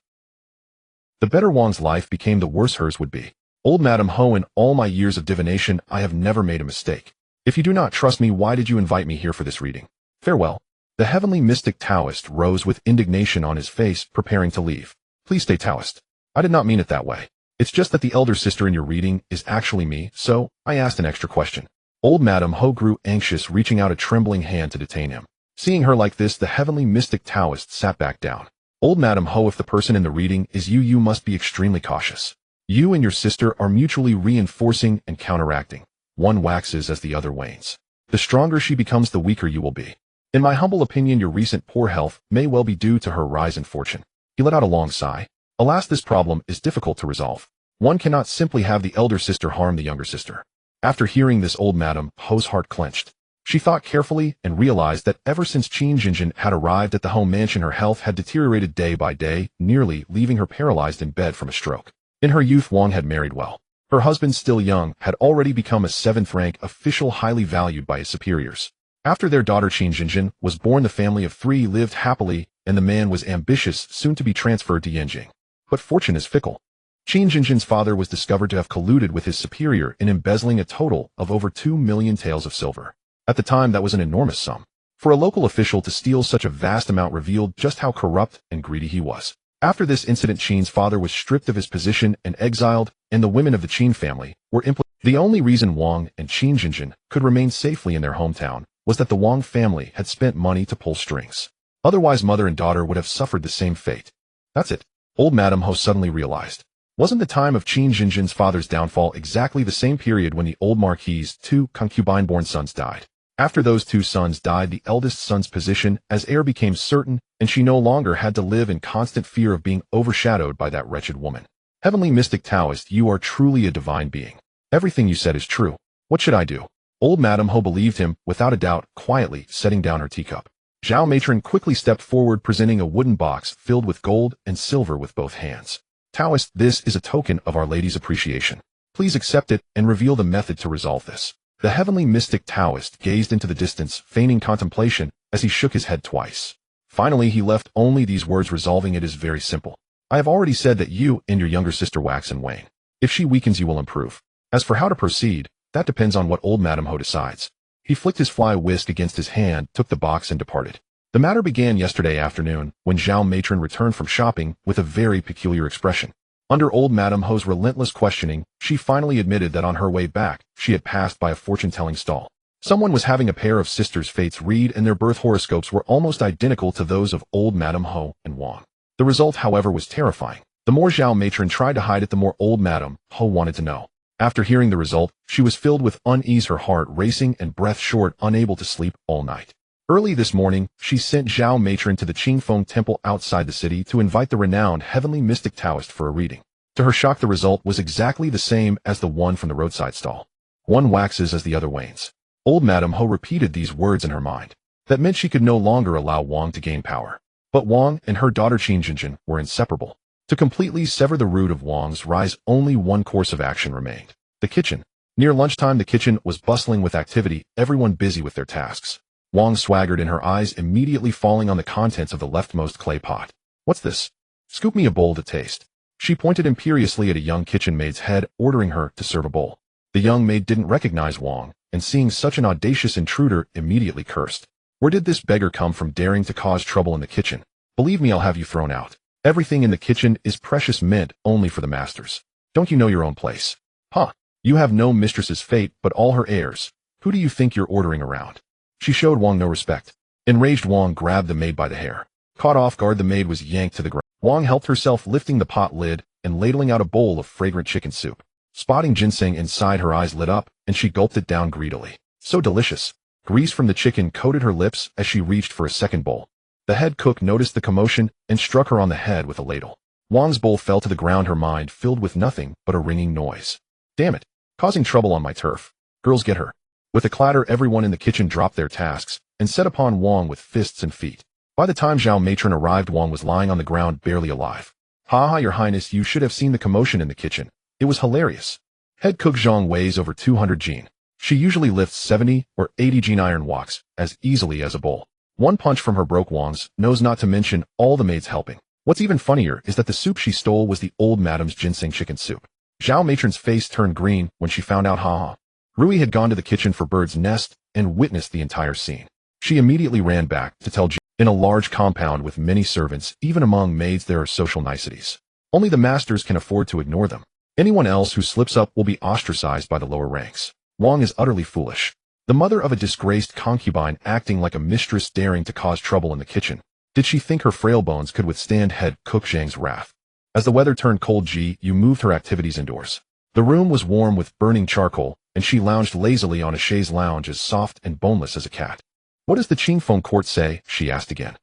The better Wang's life became, the worse hers would be. Old Madame Ho, in all my years of divination, I have never made a mistake. If you do not trust me, why did you invite me here for this reading? Farewell. The heavenly mystic Taoist rose with indignation on his face, preparing to leave. Please stay, Taoist. I did not mean it that way. It's just that the elder sister in your reading is actually me, so I asked an extra question. Old Madame Ho grew anxious, reaching out a trembling hand to detain him. Seeing her like this, the heavenly mystic Taoist sat back down. Old Madame Ho, if the person in the reading is you, you must be extremely cautious. You and your sister are mutually reinforcing and counteracting. One waxes as the other wanes. The stronger she becomes, the weaker you will be. In my humble opinion, your recent poor health may well be due to her rise in fortune. He let out a long sigh. Alas, this problem is difficult to resolve. One cannot simply have the elder sister harm the younger sister. After hearing this, old Madame Ho's heart clenched. She thought carefully and realized that ever since Qin had arrived at the home mansion, her health had deteriorated day by day, nearly leaving her paralyzed in bed from a stroke. In her youth, Wang had married well. Her husband, still young, had already become a 7th-rank official, highly valued by his superiors. After their daughter Qin was born, the family of 3 lived happily, and the man was ambitious, soon to be transferred to Yanjing. But fortune is fickle. Qin's father was discovered to have colluded with his superior in embezzling a total of over 2 million taels of silver. At the time, that was an enormous sum. For a local official to steal such a vast amount revealed just how corrupt and greedy he was. After this incident, Qin's father was stripped of his position and exiled, and the women of the Qin family were implicated. The only reason Wang and Qin could remain safely in their hometown was that the Wang family had spent money to pull strings. Otherwise, mother and daughter would have suffered the same fate. That's it. Old Madame Ho suddenly realized. Wasn't the time of Qin Jinjin's father's downfall exactly the same period when the old Marquis' two concubine-born sons died? After those two sons died, the eldest son's position as heir became certain, and she no longer had to live in constant fear of being overshadowed by that wretched woman. Heavenly mystic Taoist, you are truly a divine being. Everything you said is true. What should I do? Old Madame Ho believed him, without a doubt, quietly setting down her teacup. Zhao Matron quickly stepped forward, presenting a wooden box filled with gold and silver with both hands. Taoist, this is a token of Our Lady's appreciation. Please accept it and reveal the method to resolve this. The heavenly mystic Taoist gazed into the distance, feigning contemplation, as he shook his head twice. Finally, he left only these words, resolving it is very simple. I have already said that you and your younger sister wax and wane. If she weakens, you will improve. As for how to proceed, that depends on what old Madame Ho decides. He flicked his fly whisk against his hand, took the box, and departed. The matter began yesterday afternoon, when Zhao Matron returned from shopping with a very peculiar expression. Under old Madame Ho's relentless questioning, she finally admitted that on her way back, she had passed by a fortune-telling stall. Someone was having a pair of sisters' fates read, and their birth horoscopes were almost identical to those of old Madame Ho and Wang. The result, however, was terrifying. The more Zhao Matron tried to hide it, the more old Madame Ho wanted to know. After hearing the result, she was filled with unease, her heart racing and breath short, unable to sleep all night. Early this morning, she sent Zhao Matron to the Qingfeng Temple outside the city to invite the renowned heavenly mystic Taoist for a reading. To her shock, the result was exactly the same as the one from the roadside stall. One waxes as the other wanes. Old Madame Ho repeated these words in her mind. That meant she could no longer allow Wang to gain power. But Wang and her daughter Qin Jinjin were inseparable. To completely sever the root of Wang's rise, only one course of action remained. The kitchen. Near lunchtime, the kitchen was bustling with activity, everyone busy with their tasks. Wang swaggered in, her eyes immediately falling on the contents of the leftmost clay pot. What's this? Scoop me a bowl to taste. She pointed imperiously at a young kitchen maid's head, ordering her to serve a bowl. The young maid didn't recognize Wang, and seeing such an audacious intruder, immediately cursed. Where did this beggar come from, daring to cause trouble in the kitchen? Believe me, I'll have you thrown out. Everything in the kitchen is precious mint only for the masters. Don't you know your own place? Huh. You have no mistress's fate, but all her heirs. Who do you think you're ordering around? She showed Wang no respect. Enraged, Wang grabbed the maid by the hair. Caught off guard, the maid was yanked to the ground. Wang helped herself, lifting the pot lid and ladling out a bowl of fragrant chicken soup. Spotting ginseng inside, her eyes lit up, and she gulped it down greedily. So delicious. Grease from the chicken coated her lips as she reached for a second bowl. The head cook noticed the commotion and struck her on the head with a ladle. Wang's bowl fell to the ground, her mind filled with nothing but a ringing noise. Damn it. Causing trouble on my turf. Girls, get her. With a clatter, everyone in the kitchen dropped their tasks and set upon Wang with fists and feet. By the time Zhao Matron arrived, Wang was lying on the ground, barely alive. Ha ha, your highness, you should have seen the commotion in the kitchen. It was hilarious. Head cook Zhang weighs over 200 jin. She usually lifts 70 or 80 jin iron walks as easily as a bull. One punch from her broke Wang's nose, not to mention all the maids helping. What's even funnier is that the soup she stole was the old madame's ginseng chicken soup. Zhao Matron's face turned green when she found out. Ha. Rui had gone to the kitchen for Bird's Nest and witnessed the entire scene. She immediately ran back to tell Ji. In a large compound with many servants, even among maids there are social niceties. Only the masters can afford to ignore them. Anyone else who slips up will be ostracized by the lower ranks. Wang is utterly foolish. The mother of a disgraced concubine acting like a mistress, daring to cause trouble in the kitchen. Did she think her frail bones could withstand head cook Zhang's wrath? As the weather turned cold, Ji Yu moved her activities indoors. The room was warm with burning charcoal, and she lounged lazily on a chaise lounge as soft and boneless as a cat. What does the Qingfeng court say? She asked again.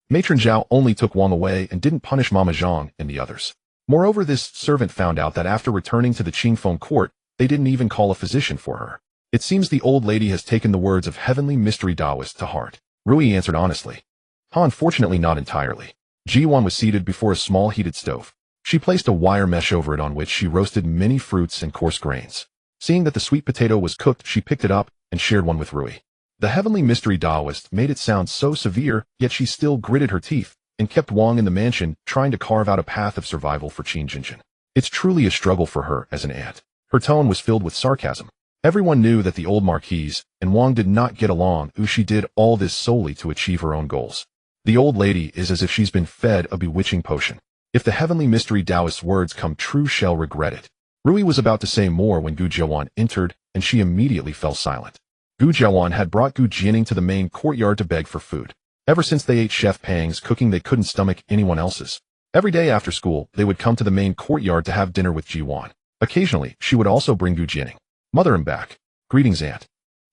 Matron Zhao only took Wang away and didn't punish Mama Zhang and the others. Moreover, this servant found out that after returning to the Qingfeng court, they didn't even call a physician for her. It seems the old lady has taken the words of heavenly mystery Taoist to heart. Rui answered honestly. Unfortunately, not entirely. Ji Duan was seated before a small heated stove. She placed a wire mesh over it on which she roasted many fruits and coarse grains. Seeing that the sweet potato was cooked, she picked it up and shared one with Rui. The heavenly mystery Taoist made it sound so severe, yet she still gritted her teeth and kept Wang in the mansion, trying to carve out a path of survival for Qin Jinjin. It's truly a struggle for her as an aunt. Her tone was filled with sarcasm. Everyone knew that the old Marquise and Wang did not get along, she did all this solely to achieve her own goals. The old lady is as if she's been fed a bewitching potion. If the heavenly mystery Taoist's words come true, she'll regret it. Rui was about to say more when Gu Jiuan entered, and she immediately fell silent. Gu Jiuan had brought Gu Jining to the main courtyard to beg for food. Ever since they ate Chef Pang's cooking, they couldn't stomach anyone else's. Every day after school, they would come to the main courtyard to have dinner with Ji Duan. Occasionally, she would also bring Gu Jiening. Mother him back. Greetings, aunt.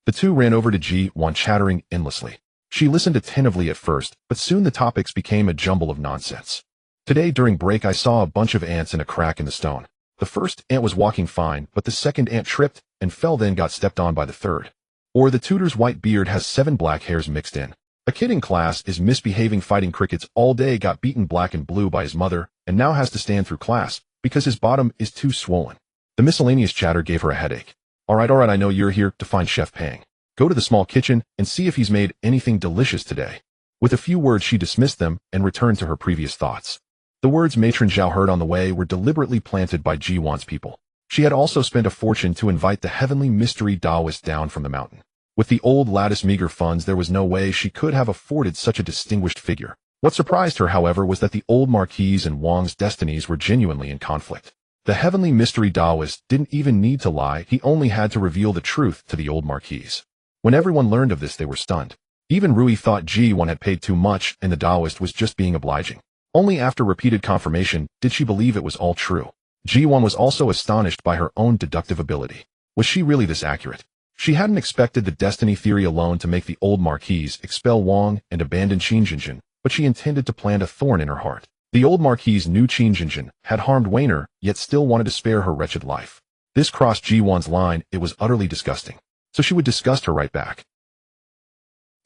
The two ran over to Ji Duan, chattering endlessly. She listened attentively at first, but soon the topics became a jumble of nonsense. Today during break I saw a bunch of ants in a crack in the stone. The first ant was walking fine, but the second ant tripped and fell, then got stepped on by the third. Or the tutor's white beard has 7 black hairs mixed in. A kid in class is misbehaving, fighting crickets all day, got beaten black and blue by his mother, and now has to stand through class because his bottom is too swollen. The miscellaneous chatter gave her a headache. All right, I know you're here to find Chef Pang. Go to the small kitchen and see if he's made anything delicious today. With a few words she dismissed them and returned to her previous thoughts. The words Matron Zhao heard on the way were deliberately planted by Ji Duan's people. She had also spent a fortune to invite the heavenly mystery Taoist down from the mountain. With the old lattice meager funds, there was no way she could have afforded such a distinguished figure. What surprised her, however, was that the old Marquis and Wang's destinies were genuinely in conflict. The heavenly mystery Taoist didn't even need to lie, he only had to reveal the truth to the old Marquis. When everyone learned of this, they were stunned. Even Rui thought Ji Duan had paid too much and the Taoist was just being obliging. Only after repeated confirmation did she believe it was all true. Ji Duan was also astonished by her own deductive ability. Was she really this accurate? She hadn't expected the destiny theory alone to make the old Marquis expel Wang and abandon Qin Jinjin, but she intended to plant a thorn in her heart. The old Marquis knew Qin Jinjin had harmed Weiner, yet still wanted to spare her wretched life. This crossed Ji Duan's line. It was utterly disgusting. So she would disgust her right back.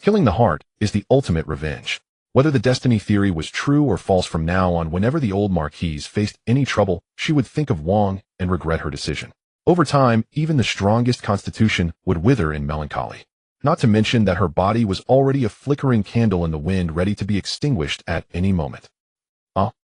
Killing the heart is the ultimate revenge. Whether the destiny theory was true or false, from now on, whenever the old Marquis faced any trouble, she would think of Wang and regret her decision. Over time, even the strongest constitution would wither in melancholy. Not to mention that her body was already a flickering candle in the wind, ready to be extinguished at any moment.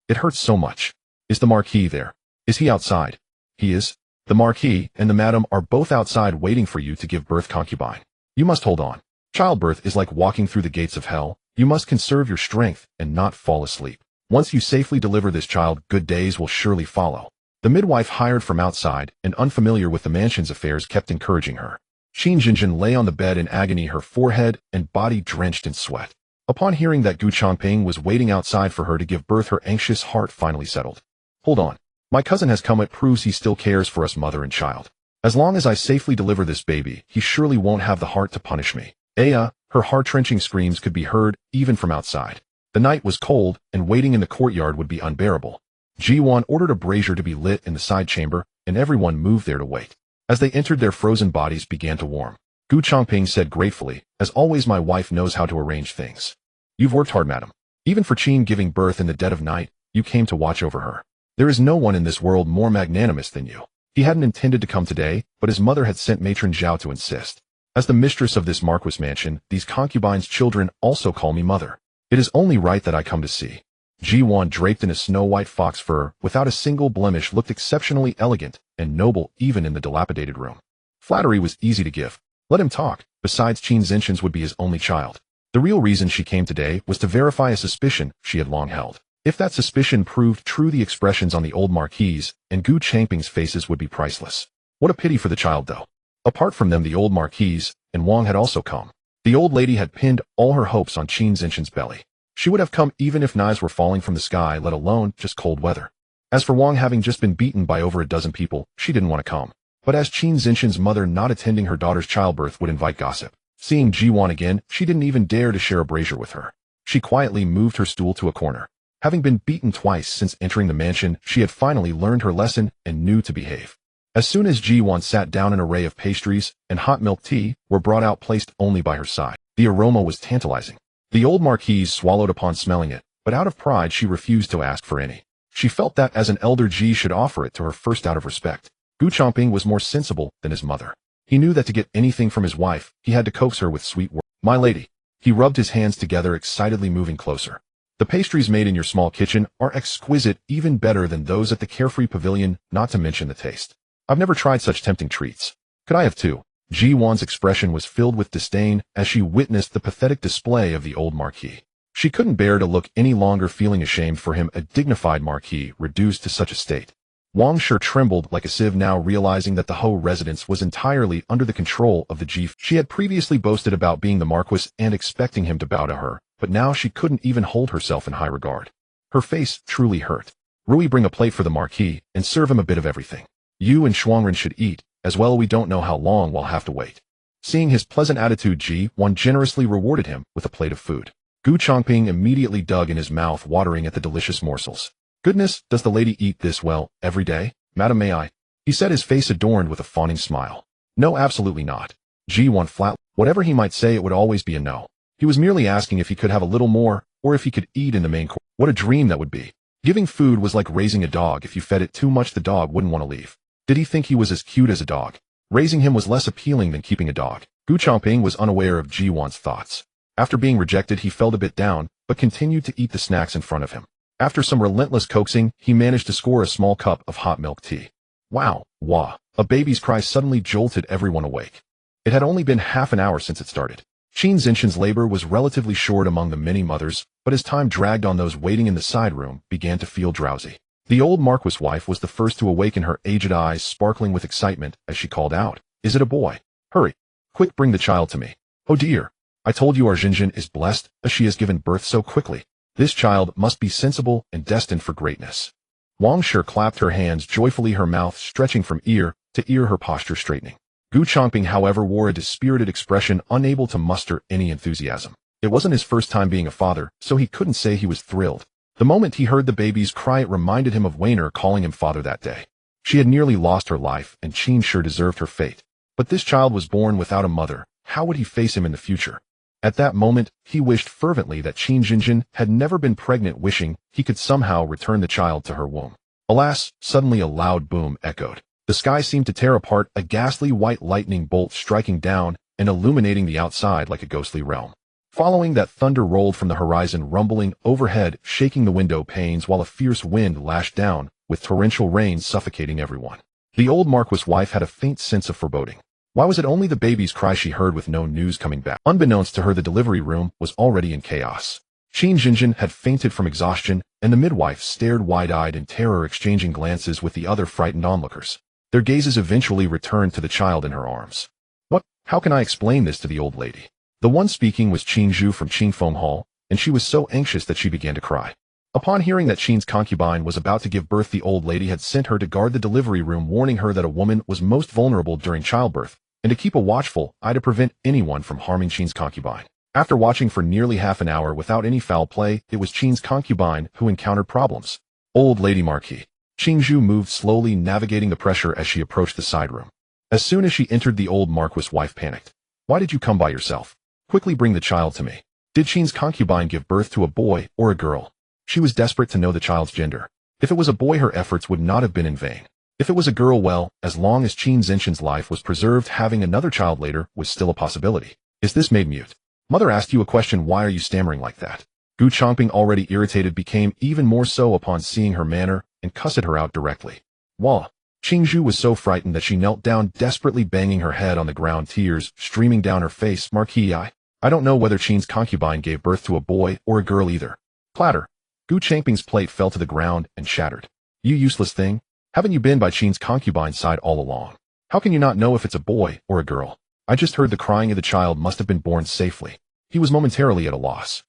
It hurts so much. Is the Marquis there? Is he outside? He is. The Marquis and the Madam are both outside waiting for you to give birth, concubine. You must hold on. Childbirth is like walking through the gates of hell. You must conserve your strength and not fall asleep. Once you safely deliver this child, good days will surely follow. The midwife, hired from outside and unfamiliar with the mansion's affairs, kept encouraging her. Qin Jinjin lay on the bed in agony, her forehead and body drenched in sweat. Upon hearing that Gu Changping was waiting outside for her to give birth, her anxious heart finally settled. Hold on. My cousin has come. It proves he still cares for us, mother and child. As long as I safely deliver this baby, he surely won't have the heart to punish me. Her heart-wrenching screams could be heard even from outside. The night was cold, and waiting in the courtyard would be unbearable. Ji Duan ordered a brazier to be lit in the side chamber, and everyone moved there to wait. As they entered, their frozen bodies began to warm. Gu Changping said gratefully, "As always, my wife knows how to arrange things. You've worked hard, madam. Even for Qin giving birth in the dead of night, you came to watch over her. There is no one in this world more magnanimous than you." He hadn't intended to come today, but his mother had sent Matron Zhao to insist. As the mistress of this Marquis mansion, these concubines' children also call me mother. It is only right that I come to see. Ji Duan, draped in a snow-white fox fur, without a single blemish, looked exceptionally elegant and noble even in the dilapidated room. Flattery was easy to give. Let him talk. Besides, Qin Jinjin would be his only child. The real reason she came today was to verify a suspicion she had long held. If that suspicion proved true, the expressions on the old Marquis and Gu Changping's faces would be priceless. What a pity for the child, though. Apart from them, the old Marquis and Wang had also come. The old lady had pinned all her hopes on Qin Jinjin's belly. She would have come even if knives were falling from the sky, let alone just cold weather. As for Wang, having just been beaten by over a dozen people, she didn't want to come. But as Qin Jinjin's mother, not attending her daughter's childbirth would invite gossip. Seeing Ji Duan again, she didn't even dare to share a brazier with her. She quietly moved her stool to a corner. Having been beaten twice since entering the mansion, she had finally learned her lesson and knew to behave. As soon as Ji Duan sat down, an array of pastries and hot milk tea were brought out, placed only by her side. The aroma was tantalizing. The old Marquis swallowed upon smelling it, but out of pride she refused to ask for any. She felt that as an elder, Ji should offer it to her first out of respect. Gu Changping was more sensible than his mother. He knew that to get anything from his wife, he had to coax her with sweet words. My lady. He rubbed his hands together, excitedly moving closer. The pastries made in your small kitchen are exquisite, even better than those at the carefree pavilion, not to mention the taste. I've never tried such tempting treats. Could I have two? Ji Duan's expression was filled with disdain as she witnessed the pathetic display of the old Marquis. She couldn't bear to look any longer, feeling ashamed for him, a dignified Marquis reduced to such a state. Wang sure trembled like a sieve now, realizing that the Ho residence was entirely under the control of the Ji. She had previously boasted about being the Marquis and expecting him to bow to her, but now she couldn't even hold herself in high regard. Her face truly hurt. Rui, bring a plate for the Marquis and serve him a bit of everything. You and Shuangren should eat, as well we don't know how long we'll have to wait. Seeing his pleasant attitude, Ji Duan generously rewarded him with a plate of food. Gu Changping immediately dug in his mouth, watering at the delicious morsels. Goodness, does the lady eat this well, every day? Madam, may I? He said, his face adorned with a fawning smile. No, absolutely not. Ji Duan flat. Whatever he might say, it would always be a no. He was merely asking if he could have a little more, or if he could eat in the main course. What a dream that would be. Giving food was like raising a dog. If you fed it too much, the dog wouldn't want to leave. Did he think he was as cute as a dog? Raising him was less appealing than keeping a dog. Gu Changping was unaware of Ji Duan's thoughts. After being rejected, he felt a bit down, but continued to eat the snacks in front of him. After some relentless coaxing, he managed to score a small cup of hot milk tea. Wow, wah. A baby's cry suddenly jolted everyone awake. It had only been half an hour since it started. Qin Zinshan's labor was relatively short among the many mothers, but as time dragged on, those waiting in the side room began to feel drowsy. The old Marquis wife was the first to awaken, her aged eyes sparkling with excitement as she called out, "Is it a boy? Hurry! Quick, bring the child to me." "Oh dear! I told you our Zinshan is blessed, as she has given birth so quickly. This child must be sensible and destined for greatness." Wang Shi clapped her hands joyfully, her mouth stretching from ear to ear, her posture straightening. Gu Changping, however, wore a dispirited expression, unable to muster any enthusiasm. It wasn't his first time being a father, so he couldn't say he was thrilled. The moment he heard the baby's cry, it reminded him of Weiner calling him father that day. She had nearly lost her life, and Qin sure deserved her fate. But this child was born without a mother. How would he face him in the future? At that moment, he wished fervently that Qin Zinshan had never been pregnant, wishing he could somehow return the child to her womb. Alas, suddenly a loud boom echoed. The sky seemed to tear apart, a ghastly white lightning bolt striking down and illuminating the outside like a ghostly realm. Following that, thunder rolled from the horizon, rumbling overhead, shaking the window panes, while a fierce wind lashed down, with torrential rain suffocating everyone. The old Marquis wife had a faint sense of foreboding. Why was it only the baby's cry she heard with no news coming back? Unbeknownst to her, the delivery room was already in chaos. Qin Zinshan had fainted from exhaustion, and the midwife stared wide-eyed in terror, exchanging glances with the other frightened onlookers. Their gazes eventually returned to the child in her arms. "What? How can I explain this to the old lady?" The one speaking was Qin Zhu from Qingfeng Hall, and she was so anxious that she began to cry. Upon hearing that Qin's concubine was about to give birth, the old lady had sent her to guard the delivery room, warning her that a woman was most vulnerable during childbirth, and to keep a watchful eye to prevent anyone from harming Qin's concubine. After watching for nearly half an hour without any foul play, it was Qin's concubine who encountered problems. Old Lady Marquis. Qin Zhu moved slowly, navigating the pressure as she approached the side room. As soon as she entered, the old Marquis wife panicked. "Why did you come by yourself? Quickly bring the child to me." Did Qin's concubine give birth to a boy or a girl? She was desperate to know the child's gender. If it was a boy, her efforts would not have been in vain. If it was a girl, well, as long as Qin Zinshan's life was preserved, having another child later was still a possibility. Is this maid mute? Mother asked you a question. Why are you stammering like that? Gu Changping, already irritated, became even more so upon seeing her manner and cussed her out directly. Wah! Qin Zhu was so frightened that she knelt down, desperately banging her head on the ground, tears streaming down her face. "Marquis, I don't know whether Qin's concubine gave birth to a boy or a girl either." Clatter! Gu Changping's plate fell to the ground and shattered. "You useless thing! Haven't you been by Qin's concubine's side all along? How can you not know if it's a boy or a girl? I just heard the crying of the child must have been born safely." He was momentarily at a loss.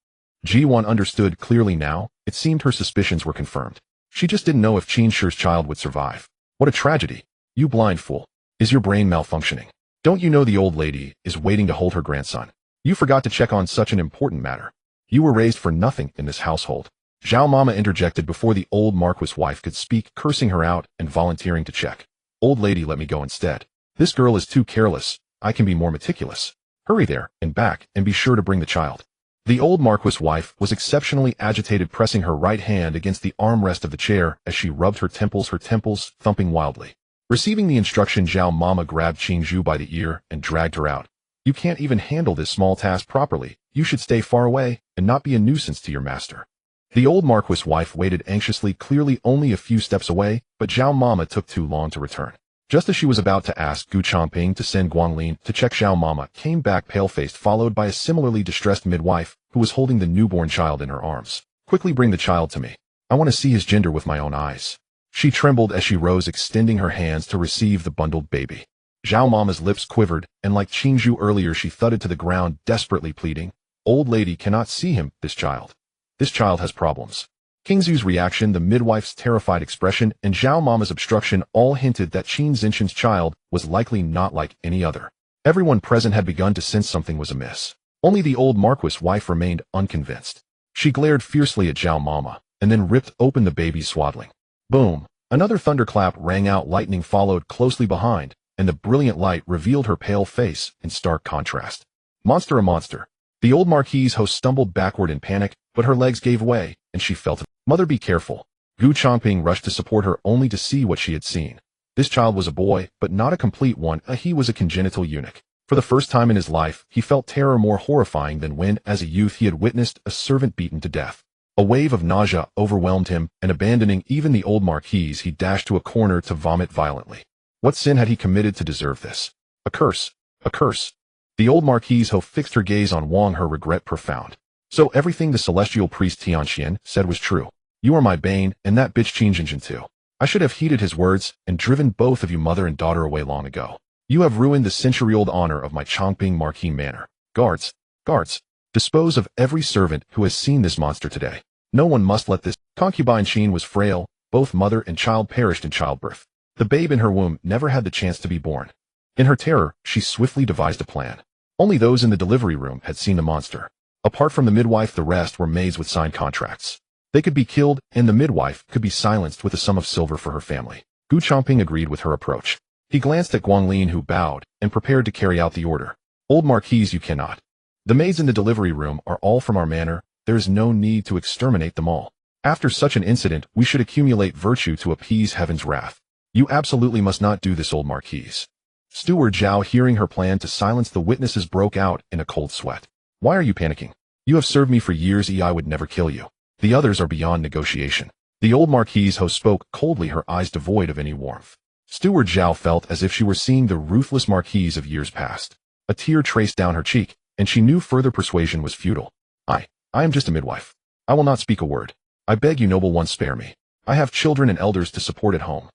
Ji Duan understood clearly now. It seemed her suspicions were confirmed. She just didn't know if Qin Shi's child would survive. What a tragedy. "You blind fool. Is your brain malfunctioning? Don't you know the old lady is waiting to hold her grandson? You forgot to check on such an important matter. You were raised for nothing in this household." Zhao Mama interjected before the old Marquis wife could speak, cursing her out and volunteering to check. "Old lady, let me go instead. This girl is too careless. I can be more meticulous. Hurry there and back, and be sure to bring the child." The old Marquis wife was exceptionally agitated, pressing her right hand against the armrest of the chair as she rubbed her temples thumping wildly. Receiving the instruction, Zhao Mama grabbed Qin Zhu by the ear and dragged her out. "You can't even handle this small task properly. You should stay far away and not be a nuisance to your master." The old Marquis wife waited anxiously, clearly only a few steps away, but Zhao Mama took too long to return. Just as she was about to ask Gu Changping to send Guanglin to check, Zhao Mama came back pale-faced, followed by a similarly distressed midwife who was holding the newborn child in her arms. "Quickly bring the child to me. I want to see his gender with my own eyes." She trembled as she rose, extending her hands to receive the bundled baby. Zhao Mama's lips quivered, and like Qin Zhu earlier, she thudded to the ground, desperately pleading, "Old lady cannot see him, this child. This child has problems." King Zhu's reaction, the midwife's terrified expression, and Zhao Mama's obstruction all hinted that Qin Xinshan's child was likely not like any other. Everyone present had begun to sense something was amiss. Only the old Marquis wife remained unconvinced. She glared fiercely at Zhao Mama, and then ripped open the baby's swaddling. Boom! Another thunderclap rang out, lightning followed closely behind, and the brilliant light revealed her pale face in stark contrast. Monster, a monster! The old Marquis' host stumbled backward in panic, but her legs gave way, and she fell to. Mother, be careful. Gu Changping rushed to support her only to see what she had seen. This child was a boy, but not a complete one. He was a congenital eunuch. For the first time in his life, he felt terror more horrifying than when, as a youth, he had witnessed a servant beaten to death. A wave of nausea overwhelmed him, and abandoning even the old Marquis, he dashed to a corner to vomit violently. What sin had he committed to deserve this? A curse! A curse! The old Marquis fixed her gaze on Wang, her regret profound. So everything the celestial priest Tianxian said was true. You are my bane, and that bitch Qin Xinshan too. I should have heeded his words, and driven both of you mother and daughter away long ago. You have ruined the century-old honor of my Changping Marquis manor. Guards! Guards! Dispose of every servant who has seen this monster today. No one must let this. Concubine Qin was frail. Both mother and child perished in childbirth. The babe in her womb never had the chance to be born. In her terror, she swiftly devised a plan. Only those in the delivery room had seen the monster. Apart from the midwife, the rest were maids with signed contracts. They could be killed, and the midwife could be silenced with a sum of silver for her family. Gu Changping agreed with her approach. He glanced at Guanglin, who bowed, and prepared to carry out the order. Old Marquis, you cannot. The maids in the delivery room are all from our manor. There is no need to exterminate them all. After such an incident, we should accumulate virtue to appease heaven's wrath. You absolutely must not do this, old Marquis. Steward Zhao, hearing her plan to silence the witnesses, broke out in a cold sweat. Why are you panicking? You have served me for years. I would never kill you. The others are beyond negotiation. The old Marquis host spoke coldly, her eyes devoid of any warmth. Steward Zhao felt as if she were seeing the ruthless Marquis of years past. A tear traced down her cheek, and she knew further persuasion was futile. I am just a midwife. I will not speak a word. I beg you, noble one, spare me. I have children and elders to support at home.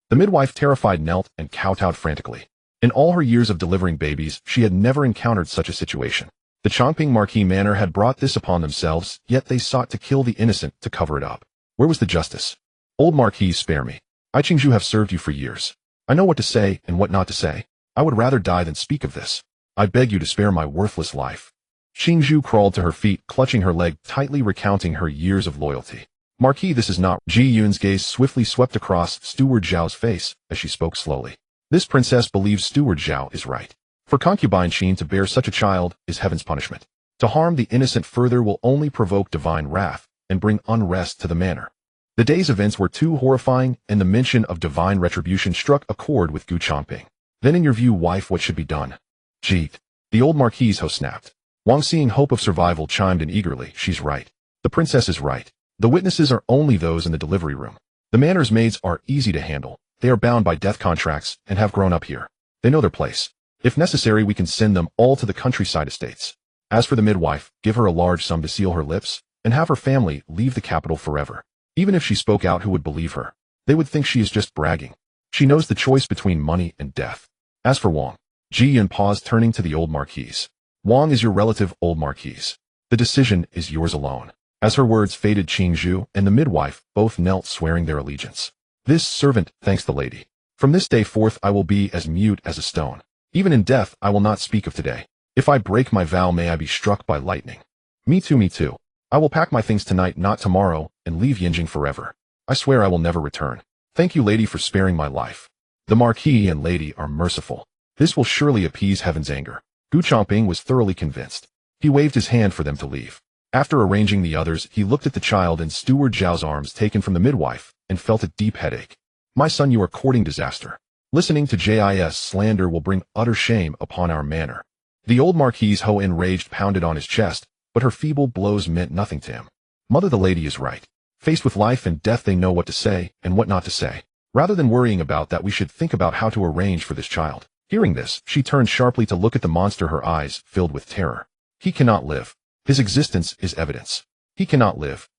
The midwife, terrified, knelt and kowtowed frantically. In all her years of delivering babies, she had never encountered such a situation. The Changping Marquis manor had brought this upon themselves, yet they sought to kill the innocent to cover it up. Where was the justice? Old Marquis, spare me. I Qingzhu have served you for years. I know what to say and what not to say. I would rather die than speak of this. I beg you to spare my worthless life. Qingzhu crawled to her feet, clutching her leg tightly, recounting her years of loyalty. Marquis, this is not. Ji Yun's gaze swiftly swept across Steward Zhao's face as she spoke slowly. This princess believes Steward Zhao is right. For concubine Qin to bear such a child is heaven's punishment. To harm the innocent further will only provoke divine wrath and bring unrest to the manor. The day's events were too horrifying, and the mention of divine retribution struck a chord with Gu Changping. Then in your view, wife, what should be done? Jeet. The old Marquis host snapped. Wang, seeing hope of survival, chimed in eagerly. She's right. The princess is right. The witnesses are only those in the delivery room. The manor's maids are easy to handle. They are bound by death contracts and have grown up here. They know their place. If necessary, we can send them all to the countryside estates. As for the midwife, give her a large sum to seal her lips, and have her family leave the capital forever. Even if she spoke out, who would believe her? They would think she is just bragging. She knows the choice between money and death. As for Wang, Ji Yun paused, turning to the old Marquis. Wang is your relative, old Marquis. The decision is yours alone. As her words faded, Qingzhu and the midwife both knelt, swearing their allegiance. This servant thanks the lady. From this day forth I will be as mute as a stone. Even in death I will not speak of today. If I break my vow, may I be struck by lightning. Me too, me too. I will pack my things tonight, not tomorrow, and leave Yinjing forever. I swear I will never return. Thank you, lady, for sparing my life. The Marquis and lady are merciful. This will surely appease heaven's anger. Gu Changping was thoroughly convinced. He waved his hand for them to leave. After arranging the others, he looked at the child in Steward Zhao's arms taken from the midwife, and felt a deep headache. My son, you are courting disaster. Listening to Jis slander will bring utter shame upon our manor. The old Marquis, ho enraged, pounded on his chest, but her feeble blows meant nothing to him. Mother, the lady is right. Faced with life and death, they know what to say and what not to say. Rather than worrying about that, we should think about how to arrange for this child. Hearing this, she turned sharply to look at the monster, her eyes filled with terror. He cannot live. His existence is evidence. He cannot live.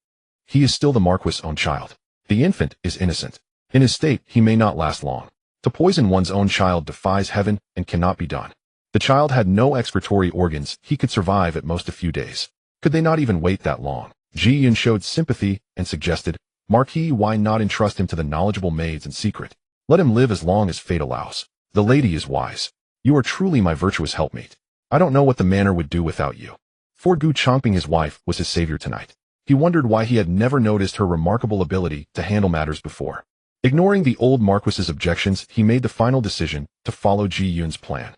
He is still the Marquis' own child. The infant is innocent. In his state, he may not last long. To poison one's own child defies heaven and cannot be done. The child had no excretory organs. He could survive at most a few days. Could they not even wait that long? Ji Yun showed sympathy and suggested, Marquis, why not entrust him to the knowledgeable maids in secret? Let him live as long as fate allows. The lady is wise. You are truly my virtuous helpmate. I don't know what the manor would do without you. For Gu Changping, his wife, was his savior tonight. He wondered why he had never noticed her remarkable ability to handle matters before. Ignoring the old Marquis's objections, he made the final decision to follow Ji Yun's plan.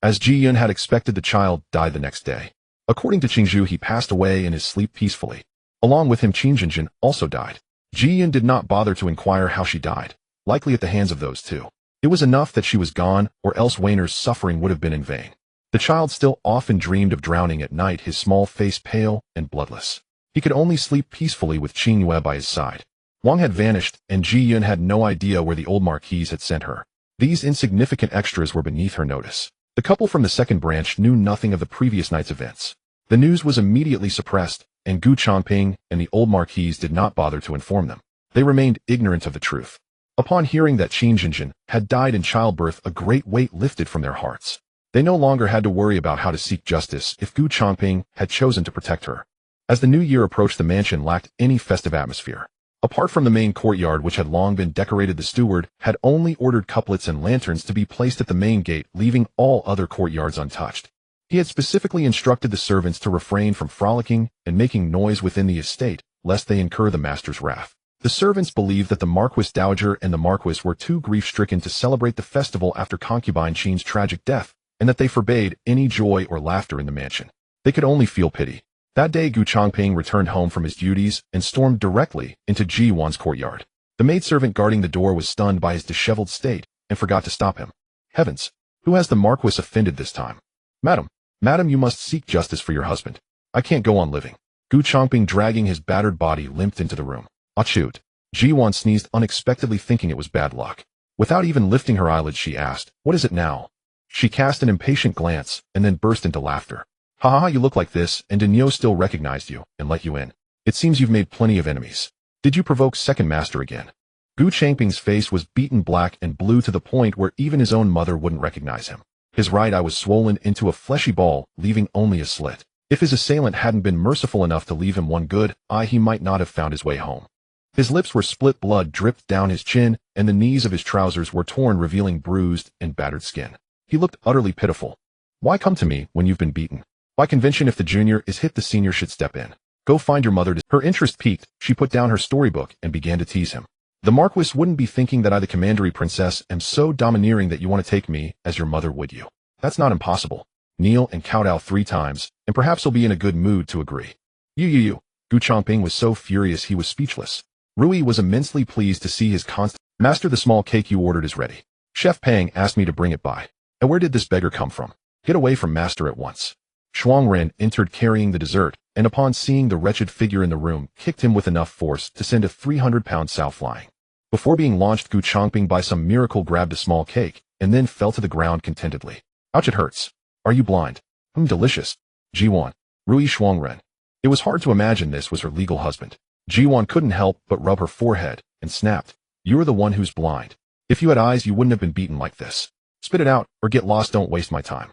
As Ji Yun had expected, the child died the next day. According to Qingzhu, he passed away in his sleep peacefully. Along with him, Qingjin also died. Ji Yun did not bother to inquire how she died, likely at the hands of those two. It was enough that she was gone, or else Weiner's suffering would have been in vain. The child still often dreamed of drowning at night, his small face pale and bloodless. He could only sleep peacefully with Qing Yue by his side. Wang had vanished, and Ji Yun had no idea where the old Marquise had sent her. These insignificant extras were beneath her notice. The couple from the second branch knew nothing of the previous night's events. The news was immediately suppressed, and Gu Changping and the old Marquise did not bother to inform them. They remained ignorant of the truth. Upon hearing that Qingjin had died in childbirth, a great weight lifted from their hearts. They no longer had to worry about how to seek justice if Gu Changping had chosen to protect her. As the new year approached, the mansion lacked any festive atmosphere. Apart from the main courtyard, which had long been decorated, the steward had only ordered couplets and lanterns to be placed at the main gate, leaving all other courtyards untouched. He had specifically instructed the servants to refrain from frolicking and making noise within the estate, lest they incur the master's wrath. The servants believed that the Marquis Dowager and the Marquis were too grief-stricken to celebrate the festival after concubine Qing's tragic death, and that they forbade any joy or laughter in the mansion. They could only feel pity. That day, Gu Changping returned home from his duties and stormed directly into Ji Duan's courtyard. The maidservant guarding the door was stunned by his disheveled state and forgot to stop him. Heavens! Who has the Marquis offended this time? Madam, you must seek justice for your husband. I can't go on living. Gu Changping, dragging his battered body, limped into the room. Achoo! Ji Duan sneezed unexpectedly, thinking it was bad luck. Without even lifting her eyelids, she asked, "What is it now?" She cast an impatient glance and then burst into laughter. "Ha ha, you look like this, and Denyo still recognized you and let you in. It seems you've made plenty of enemies. Did you provoke second master again?" Gu Changping's face was beaten black and blue to the point where even his own mother wouldn't recognize him. His right eye was swollen into a fleshy ball, leaving only a slit. If his assailant hadn't been merciful enough to leave him one good eye, he might not have found his way home. His lips were split, blood dripped down his chin, and the knees of his trousers were torn, revealing bruised and battered skin. He looked utterly pitiful. "Why come to me when you've been beaten? By convention, if the junior is hit, the senior should step in. Go find your mother." Her interest piqued, she put down her storybook and began to tease him. "The Marquis wouldn't be thinking that I, the commandery princess, am so domineering that you want to take me as your mother, would you? That's not impossible. Kneel and kowtow 3 times, and perhaps he'll be in a good mood to agree." You. Gu Changping was so furious he was speechless. Rui was immensely pleased to see his constant. "Master, the small cake you ordered is ready. Chef Pang asked me to bring it by. And where did this beggar come from? Get away from master at once." Shuangren entered carrying the dessert, and upon seeing the wretched figure in the room, kicked him with enough force to send a 300-pound sow flying. Before being launched, Gu Changping by some miracle grabbed a small cake, and then fell to the ground contentedly. "Ouch, it hurts. Are you blind?" Delicious. Ji Duan. Rui Shuangren. It was hard to imagine this was her legal husband. Ji Duan couldn't help but rub her forehead, and snapped, "You're the one who's blind. If you had eyes, you wouldn't have been beaten like this. Spit it out, or get lost, don't waste my time."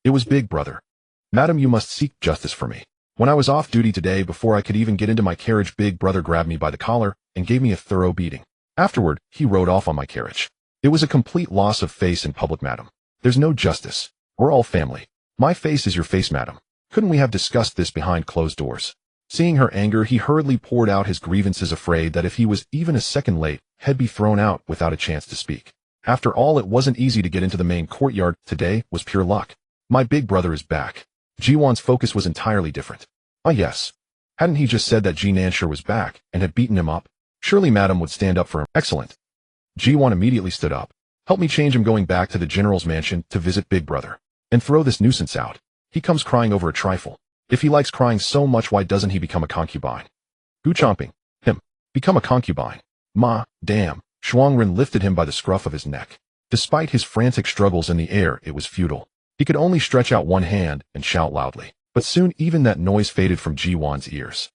It was Big Brother. "Madam, you must seek justice for me. When I was off duty today, before I could even get into my carriage, Big Brother grabbed me by the collar and gave me a thorough beating. Afterward, he rode off on my carriage. It was a complete loss of face in public, madam. There's no justice. We're all family. My face is your face, madam. Couldn't we have discussed this behind closed doors?" Seeing her anger, he hurriedly poured out his grievances, afraid that if he was even a second late, he'd be thrown out without a chance to speak. After all, it wasn't easy to get into the main courtyard. Today was pure luck. My big brother is back. Ji Duan's focus was entirely different. Ah yes. Hadn't he just said that Ji Nansher was back and had beaten him up? Surely madam would stand up for him. Excellent. Ji Duan immediately stood up. "Help me change him, going back to the general's mansion to visit big brother. And throw this nuisance out. He comes crying over a trifle. If he likes crying so much, why doesn't he become a concubine?" Gu Changping. Him. Become a concubine. Ma, damn. Shuangren lifted him by the scruff of his neck. Despite his frantic struggles in the air, it was futile. He could only stretch out one hand and shout loudly. But soon even that noise faded from Ji Duan's ears.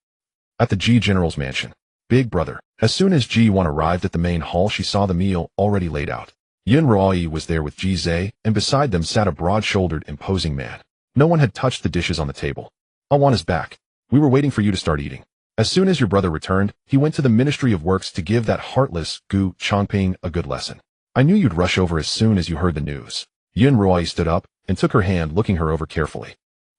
At the Ji General's mansion. Big brother. As soon as Ji Duan arrived at the main hall, she saw the meal already laid out. Yin Ruoyi was there with Ji Zhe, and beside them sat a broad-shouldered, imposing man. No one had touched the dishes on the table. "Awan is back. We were waiting for you to start eating." As soon as your brother returned, he went to the Ministry of Works to give that heartless Gu Changping a good lesson. I knew you'd rush over as soon as you heard the news. Yun Ruoyi stood up and took her hand, looking her over carefully.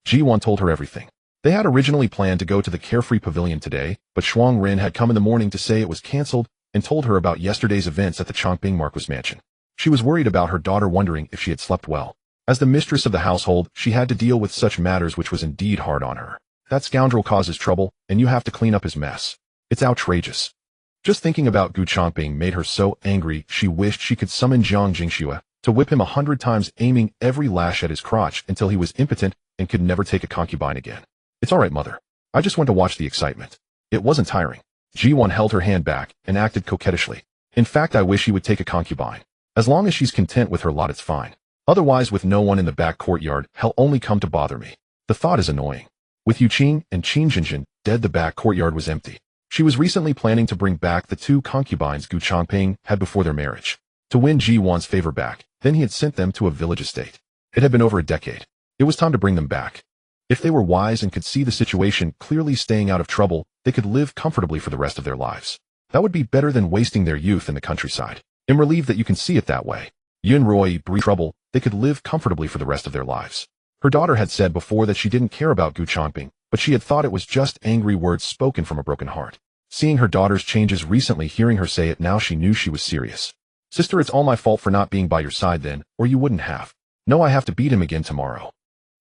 Ji Duan told her everything. They had originally planned to go to the Carefree Pavilion today, but Shuang Rin had come in the morning to say it was cancelled and told her about yesterday's events at the Changping Marquis mansion. She was worried about her daughter, wondering if she had slept well. As the mistress of the household, she had to deal with such matters, which was indeed hard on her. That scoundrel causes trouble, and you have to clean up his mess. It's outrageous. Just thinking about Gu Changping made her so angry she wished she could summon Jiang Jingxue to whip him 100 times, aiming every lash at his crotch until he was impotent and could never take a concubine again. It's all right, mother. I just want to watch the excitement. It wasn't tiring. Ji Duan held her hand back and acted coquettishly. In fact, I wish he would take a concubine. As long as she's content with her lot, it's fine. Otherwise, with no one in the back courtyard, he'll only come to bother me. The thought is annoying. With Yue Qing and Qing Jinjin dead, the back courtyard was empty. She was recently planning to bring back the 2 concubines Gu Changping had before their marriage. To win Ji Duan's favor back, then he had sent them to a village estate. It had been over a decade. It was time to bring them back. If they were wise and could see the situation clearly, staying out of trouble, they could live comfortably for the rest of their lives. That would be better than wasting their youth in the countryside. I'm relieved that you can see it that way. Yun Ruoyi breathed trouble. They could live comfortably for the rest of their lives. Her daughter had said before that she didn't care about Gu Changping, but she had thought it was just angry words spoken from a broken heart. Seeing her daughter's changes recently, hearing her say it now, she knew she was serious. Sister, it's all my fault for not being by your side then, or you wouldn't have. No, I have to beat him again tomorrow.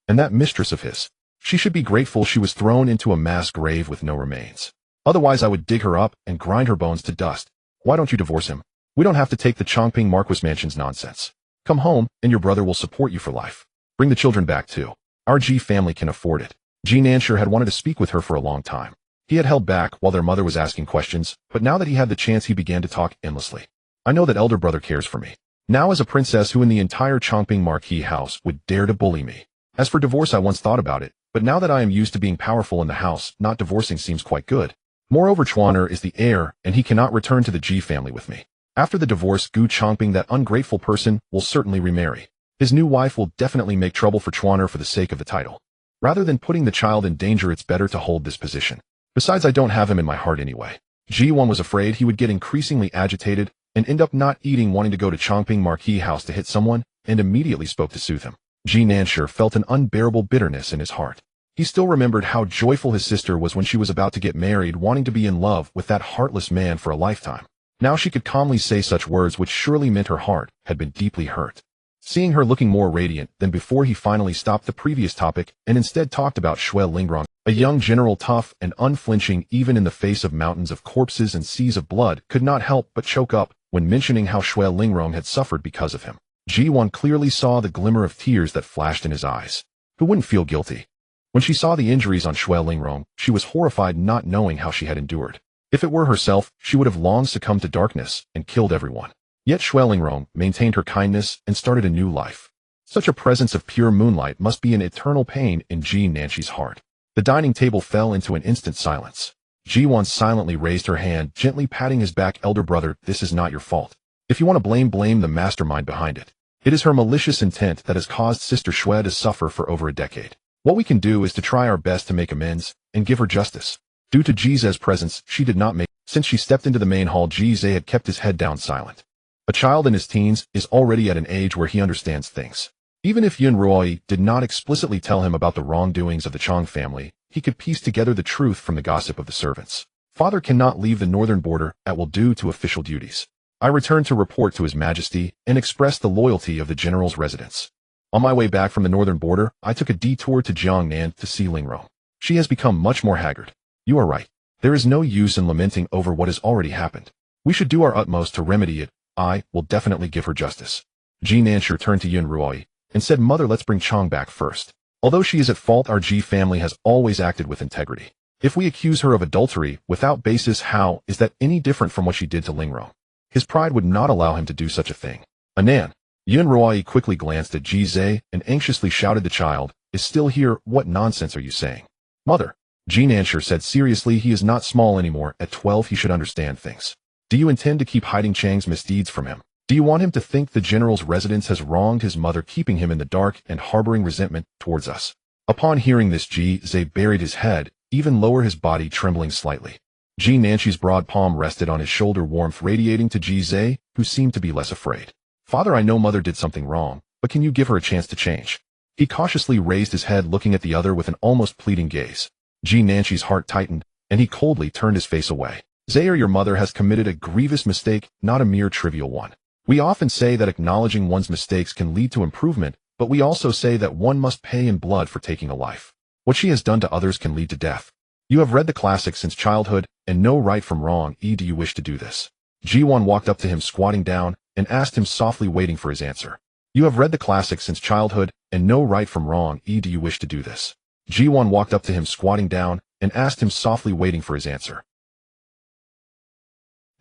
And that mistress of his. She should be grateful she was thrown into a mass grave with no remains. Otherwise, I would dig her up and grind her bones to dust. Why don't you divorce him? We don't have to take the Changping Marquis mansion's nonsense. Come home, and your brother will support you for life. Bring the children back too. Our Ji family can afford it. Ji Nansher had wanted to speak with her for a long time. He had held back while their mother was asking questions, but now that he had the chance, he began to talk endlessly. I know that elder brother cares for me. Now, as a princess, who in the entire Changping Marquis house would dare to bully me? As for divorce, I once thought about it, but now that I am used to being powerful in the house, not divorcing seems quite good. Moreover, Chuaner is the heir, and he cannot return to the Ji family with me. After the divorce, Gu Changping, that ungrateful person, will certainly remarry. His new wife will definitely make trouble for Chuaner for the sake of the title. Rather than putting the child in danger, it's better to hold this position. Besides, I don't have him in my heart anyway. Ji Duan was afraid he would get increasingly agitated and end up not eating, wanting to go to Changping Marquis house to hit someone, and immediately spoke to soothe him. Ji Nansher felt an unbearable bitterness in his heart. He still remembered how joyful his sister was when she was about to get married, wanting to be in love with that heartless man for a lifetime. Now she could calmly say such words, which surely meant her heart had been deeply hurt. Seeing her looking more radiant than before, he finally stopped the previous topic and instead talked about Xue Lingrong, a young general, tough and unflinching even in the face of mountains of corpses and seas of blood, could not help but choke up when mentioning how Xue Lingrong had suffered because of him. Ji Duan clearly saw the glimmer of tears that flashed in his eyes. Who wouldn't feel guilty? When she saw the injuries on Xue Lingrong, she was horrified, not knowing how she had endured. If it were herself, she would have long succumbed to darkness and killed everyone. Yet Xue Lingrong maintained her kindness and started a new life. Such a presence of pure moonlight must be an eternal pain in Ji Nanshi's heart. The dining table fell into an instant silence. Ji Duan silently raised her hand, gently patting his back. Elder brother, this is not your fault. If you want to blame the mastermind behind it. It is her malicious intent that has caused Sister Xue to suffer for over a decade. What we can do is to try our best to make amends and give her justice. Due to Ji Ze's presence, she did not make. Since she stepped into the main hall, Ji Ze had kept his head down, silent. A child in his teens is already at an age where he understands things. Even if Yun Ruoyi did not explicitly tell him about the wrongdoings of the Chang family, he could piece together the truth from the gossip of the servants. Father cannot leave the northern border at will due to official duties. I returned to report to His Majesty and express the loyalty of the general's residence. On my way back from the northern border, I took a detour to Jiangnan to see Lingrong. She has become much more haggard. You are right. There is no use in lamenting over what has already happened. We should do our utmost to remedy it. I will definitely give her justice. Ji Nansher turned to Yun Ruoyi and said, Mother, let's bring Chang back first. Although she is at fault, our Ji family has always acted with integrity. If we accuse her of adultery without basis, how is that any different from what she did to Lingrong? His pride would not allow him to do such a thing. Anan. Yun Ruoyi quickly glanced at Ji Ze and anxiously shouted, the child is still here. What nonsense are you saying? Mother. Ji Nansher said seriously, he is not small anymore. At 12 he should understand things. Do you intend to keep hiding Chang's misdeeds from him? Do you want him to think the general's residence has wronged his mother, keeping him in the dark and harboring resentment towards us? Upon hearing this, Ji Ze buried his head even lower his body, trembling slightly. Ji Nanxi's broad palm rested on his shoulder, warmth radiating to Ji Zhe, who seemed to be less afraid. Father, I know mother did something wrong, but can you give her a chance to change? He cautiously raised his head, looking at the other with an almost pleading gaze. Ji Nanxi's heart tightened, and he coldly turned his face away. Zaire, your mother has committed a grievous mistake, not a mere trivial one. We often say that acknowledging one's mistakes can lead to improvement, but we also say that one must pay in blood for taking a life. What she has done to others can lead to death. You have read the classics since childhood, and know right from wrong. Do you wish to do this? Ji Duan walked up to him, squatting down, and asked him softly, waiting for his answer. You have read the classics since childhood, and know right from wrong. Do you wish to do this? Ji Duan walked up to him, squatting down, and asked him softly, waiting for his answer.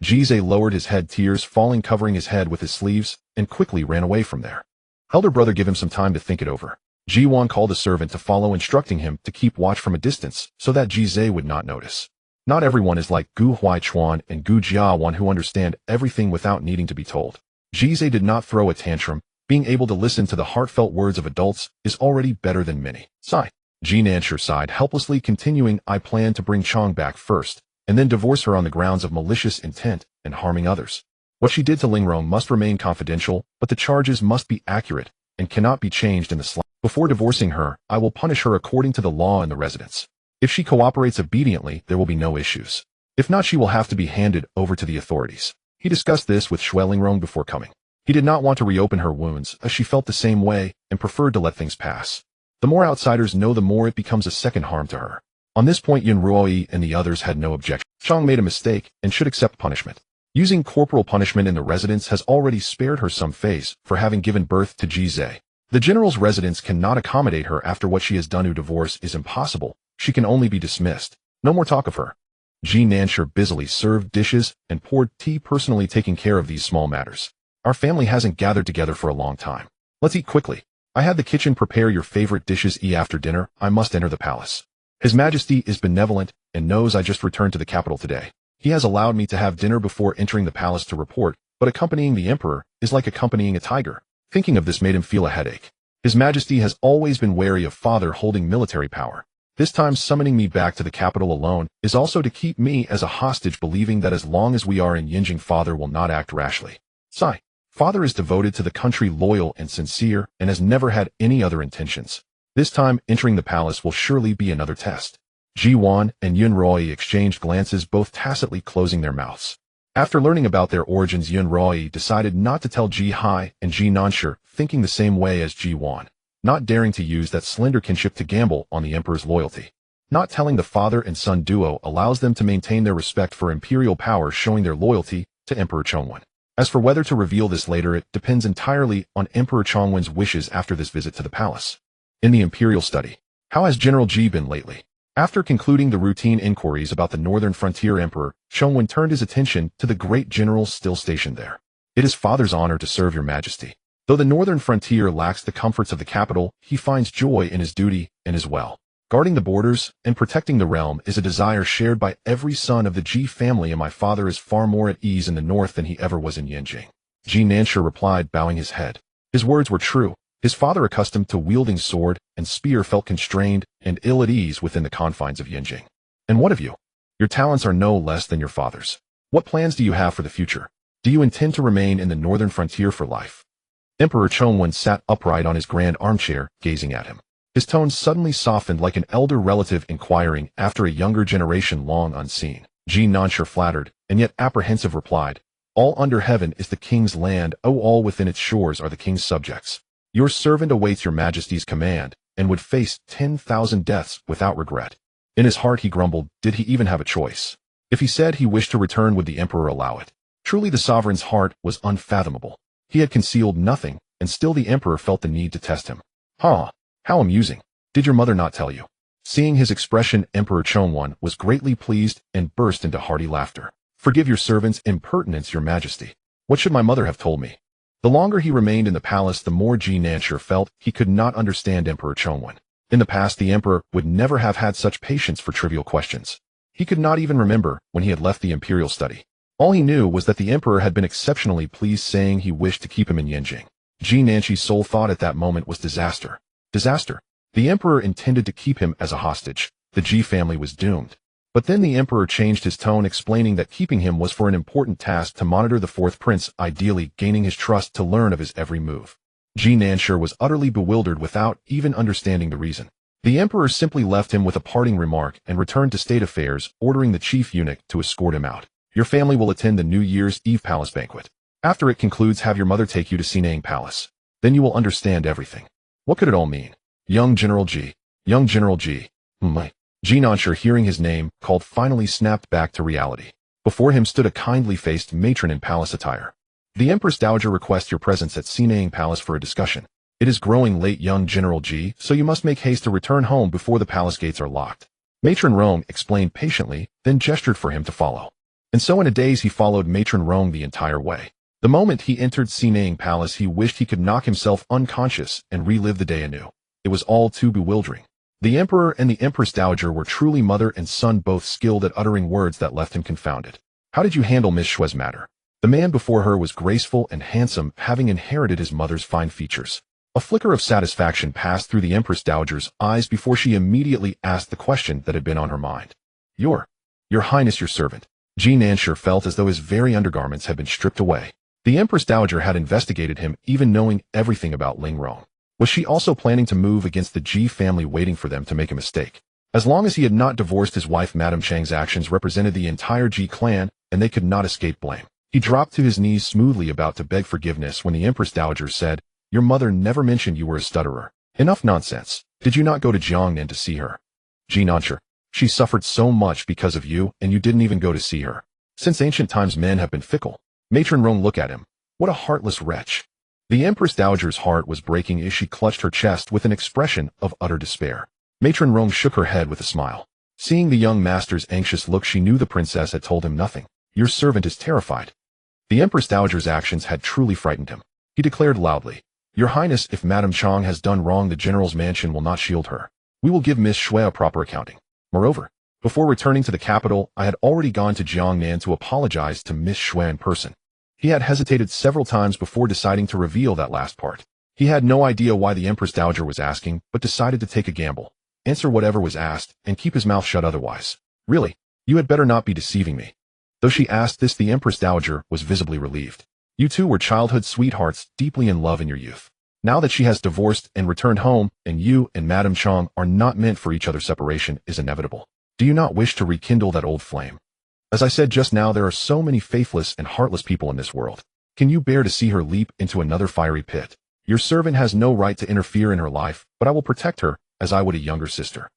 Ji Zhe lowered his head, tears falling, covering his head with his sleeves, and quickly ran away from there. Elder brother, give him some time to think it over. Ji Duan called a servant to follow, instructing him to keep watch from a distance so that Ji Zhe would not notice. Not everyone is like Gu Huaichuan and Gu Jiawan, who understand everything without needing to be told. Ji Zhe did not throw a tantrum. Being able to listen to the heartfelt words of adults is already better than many. Sigh. Ji Nanshi sighed helplessly, continuing, I plan to bring Chang back first, and then divorce her on the grounds of malicious intent and harming others. What she did to Lingrong must remain confidential, but the charges must be accurate and cannot be changed in the slightest. Before divorcing her, I will punish her according to the law in the residence. If she cooperates obediently, there will be no issues. If not, she will have to be handed over to the authorities. He discussed this with Xue Lingrong before coming. He did not want to reopen her wounds, as she felt the same way and preferred to let things pass. The more outsiders know, the more it becomes a second harm to her. On this point, Yun Ruoi and the others had no objection. Chang made a mistake and should accept punishment. Using corporal punishment in the residence has already spared her some face for having given birth to Ji Zhe. The general's residence cannot accommodate her after what she has done. To divorce is impossible. She can only be dismissed. No more talk of her. Ji Nanshi busily served dishes and poured tea, personally taking care of these small matters. Our family hasn't gathered together for a long time. Let's eat quickly. I had the kitchen prepare your favorite dishes. After dinner, I must enter the palace. His Majesty is benevolent and knows I just returned to the capital today. He has allowed me to have dinner before entering the palace to report, but accompanying the emperor is like accompanying a tiger. Thinking of this made him feel a headache. His Majesty has always been wary of father holding military power. This time summoning me back to the capital alone is also to keep me as a hostage, believing that as long as we are in Yinjing, father will not act rashly. Sigh. Father is devoted to the country, loyal and sincere, and has never had any other intentions. This time entering the palace will surely be another test. Ji Duan and Yun Ruoi exchanged glances, both tacitly closing their mouths. After learning about their origins, Yun Ruoi decided not to tell Ji Hai and Ji Nanshi, thinking the same way as Ji Duan, not daring to use that slender kinship to gamble on the emperor's loyalty. Not telling the father and son duo allows them to maintain their respect for imperial power, showing their loyalty to Emperor Chongwen. As for whether to reveal this later, it depends entirely on Emperor Chongwen's wishes after this visit to the palace. In the imperial study, how has General Ji been lately? After concluding the routine inquiries about the northern frontier, Emperor Chongwen turned his attention to the great general still stationed there. It is father's honor to serve your Majesty. Though the northern frontier lacks the comforts of the capital, he finds joy in his duty and as well. Guarding the borders and protecting the realm is a desire shared by every son of the Ji family, and my father is far more at ease in the north than he ever was in Yinjing. Ji Nanshi replied, bowing his head. His words were true. His father, accustomed to wielding sword and spear, felt constrained and ill at ease within the confines of Yinjing. And what of you? Your talents are no less than your father's. What plans do you have for the future? Do you intend to remain in the northern frontier for life? Emperor Chongwen sat upright on his grand armchair, gazing at him. His tone suddenly softened, like an elder relative inquiring after a younger generation long unseen. Ji Nanshi, flattered and yet apprehensive, replied, all under heaven is the king's land, all within its shores are the king's subjects. Your servant awaits your Majesty's command, and would face 10,000 deaths without regret. In his heart he grumbled, did he even have a choice? If he said he wished to return, would the emperor allow it? Truly the sovereign's heart was unfathomable. He had concealed nothing, and still the emperor felt the need to test him. How amusing. Did your mother not tell you? Seeing his expression, Emperor Chongwen was greatly pleased and burst into hearty laughter. Forgive your servant's impertinence, your Majesty. What should my mother have told me? The longer he remained in the palace, the more Ji Nanshi felt he could not understand Emperor Chongwen. In the past, the emperor would never have had such patience for trivial questions. He could not even remember when he had left the imperial study. All he knew was that the emperor had been exceptionally pleased, saying he wished to keep him in Yinjing. Ji Nanshi's sole thought at that moment was disaster. Disaster. The emperor intended to keep him as a hostage. the Ji family was doomed. But then the emperor changed his tone, explaining that keeping him was for an important task to monitor the fourth prince, ideally gaining his trust to learn of his every move. Ji Nansher was utterly bewildered without even understanding the reason. The emperor simply left him with a parting remark and returned to state affairs, ordering the chief eunuch to escort him out. Your family will attend the New Year's Eve palace banquet. After it concludes, have your mother take you to Sinang Palace. Then you will understand everything. What could it all mean? Young General Ji. Young General Ji. Ji Nansher, hearing his name called, finally snapped back to reality. Before him stood a kindly-faced matron in palace attire. The Empress Dowager requests your presence at Sinang Palace for a discussion. It is growing late, young General Ji, so you must make haste to return home before the palace gates are locked. Matron Rong explained patiently, then gestured for him to follow. And so in a daze he followed Matron Rong the entire way. The moment he entered Sinang Palace, he wished he could knock himself unconscious and relive the day anew. It was all too bewildering. The Emperor and the Empress Dowager were truly mother and son, both skilled at uttering words that left him confounded. How did you handle Miss Shue's matter? The man before her was graceful and handsome, having inherited his mother's fine features. A flicker of satisfaction passed through the Empress Dowager's eyes before she immediately asked the question that had been on her mind. Your Highness, your servant. Ji Nansher felt as though his very undergarments had been stripped away. The Empress Dowager had investigated him, even knowing everything about Ling Rong. Was she also planning to move against the Ji family, waiting for them to make a mistake? As long as he had not divorced his wife, Madame Chang's actions represented the entire Ji clan, and they could not escape blame. He dropped to his knees smoothly, about to beg forgiveness, when the Empress Dowager said, Your mother never mentioned you were a stutterer. Enough nonsense. Did you not go to Jiangnan to see her? Ji Nansher. She suffered so much because of you, and you didn't even go to see her. Since ancient times men have been fickle. Matron Rong looked at him. What a heartless wretch. The Empress Dowager's heart was breaking as she clutched her chest with an expression of utter despair. Matron Rong shook her head with a smile. Seeing the young master's anxious look, she knew the princess had told him nothing. Your servant is terrified. The Empress Dowager's actions had truly frightened him. He declared loudly, Your Highness, if Madame Chang has done wrong, the general's mansion will not shield her. We will give Miss Shui a proper accounting. Moreover, before returning to the capital, I had already gone to Jiangnan to apologize to Miss Shui in person. He had hesitated several times before deciding to reveal that last part. He had no idea why the Empress Dowager was asking, but decided to take a gamble, answer whatever was asked, and keep his mouth shut otherwise. Really, you had better not be deceiving me. Though she asked this, the Empress Dowager was visibly relieved. You two were childhood sweethearts, deeply in love in your youth. Now that she has divorced and returned home, and you and Madame Chang are not meant for each other, separation is inevitable. Do you not wish to rekindle that old flame? As I said just now, there are so many faithless and heartless people in this world. Can you bear to see her leap into another fiery pit? Your servant has no right to interfere in her life, but I will protect her, as I would a younger sister.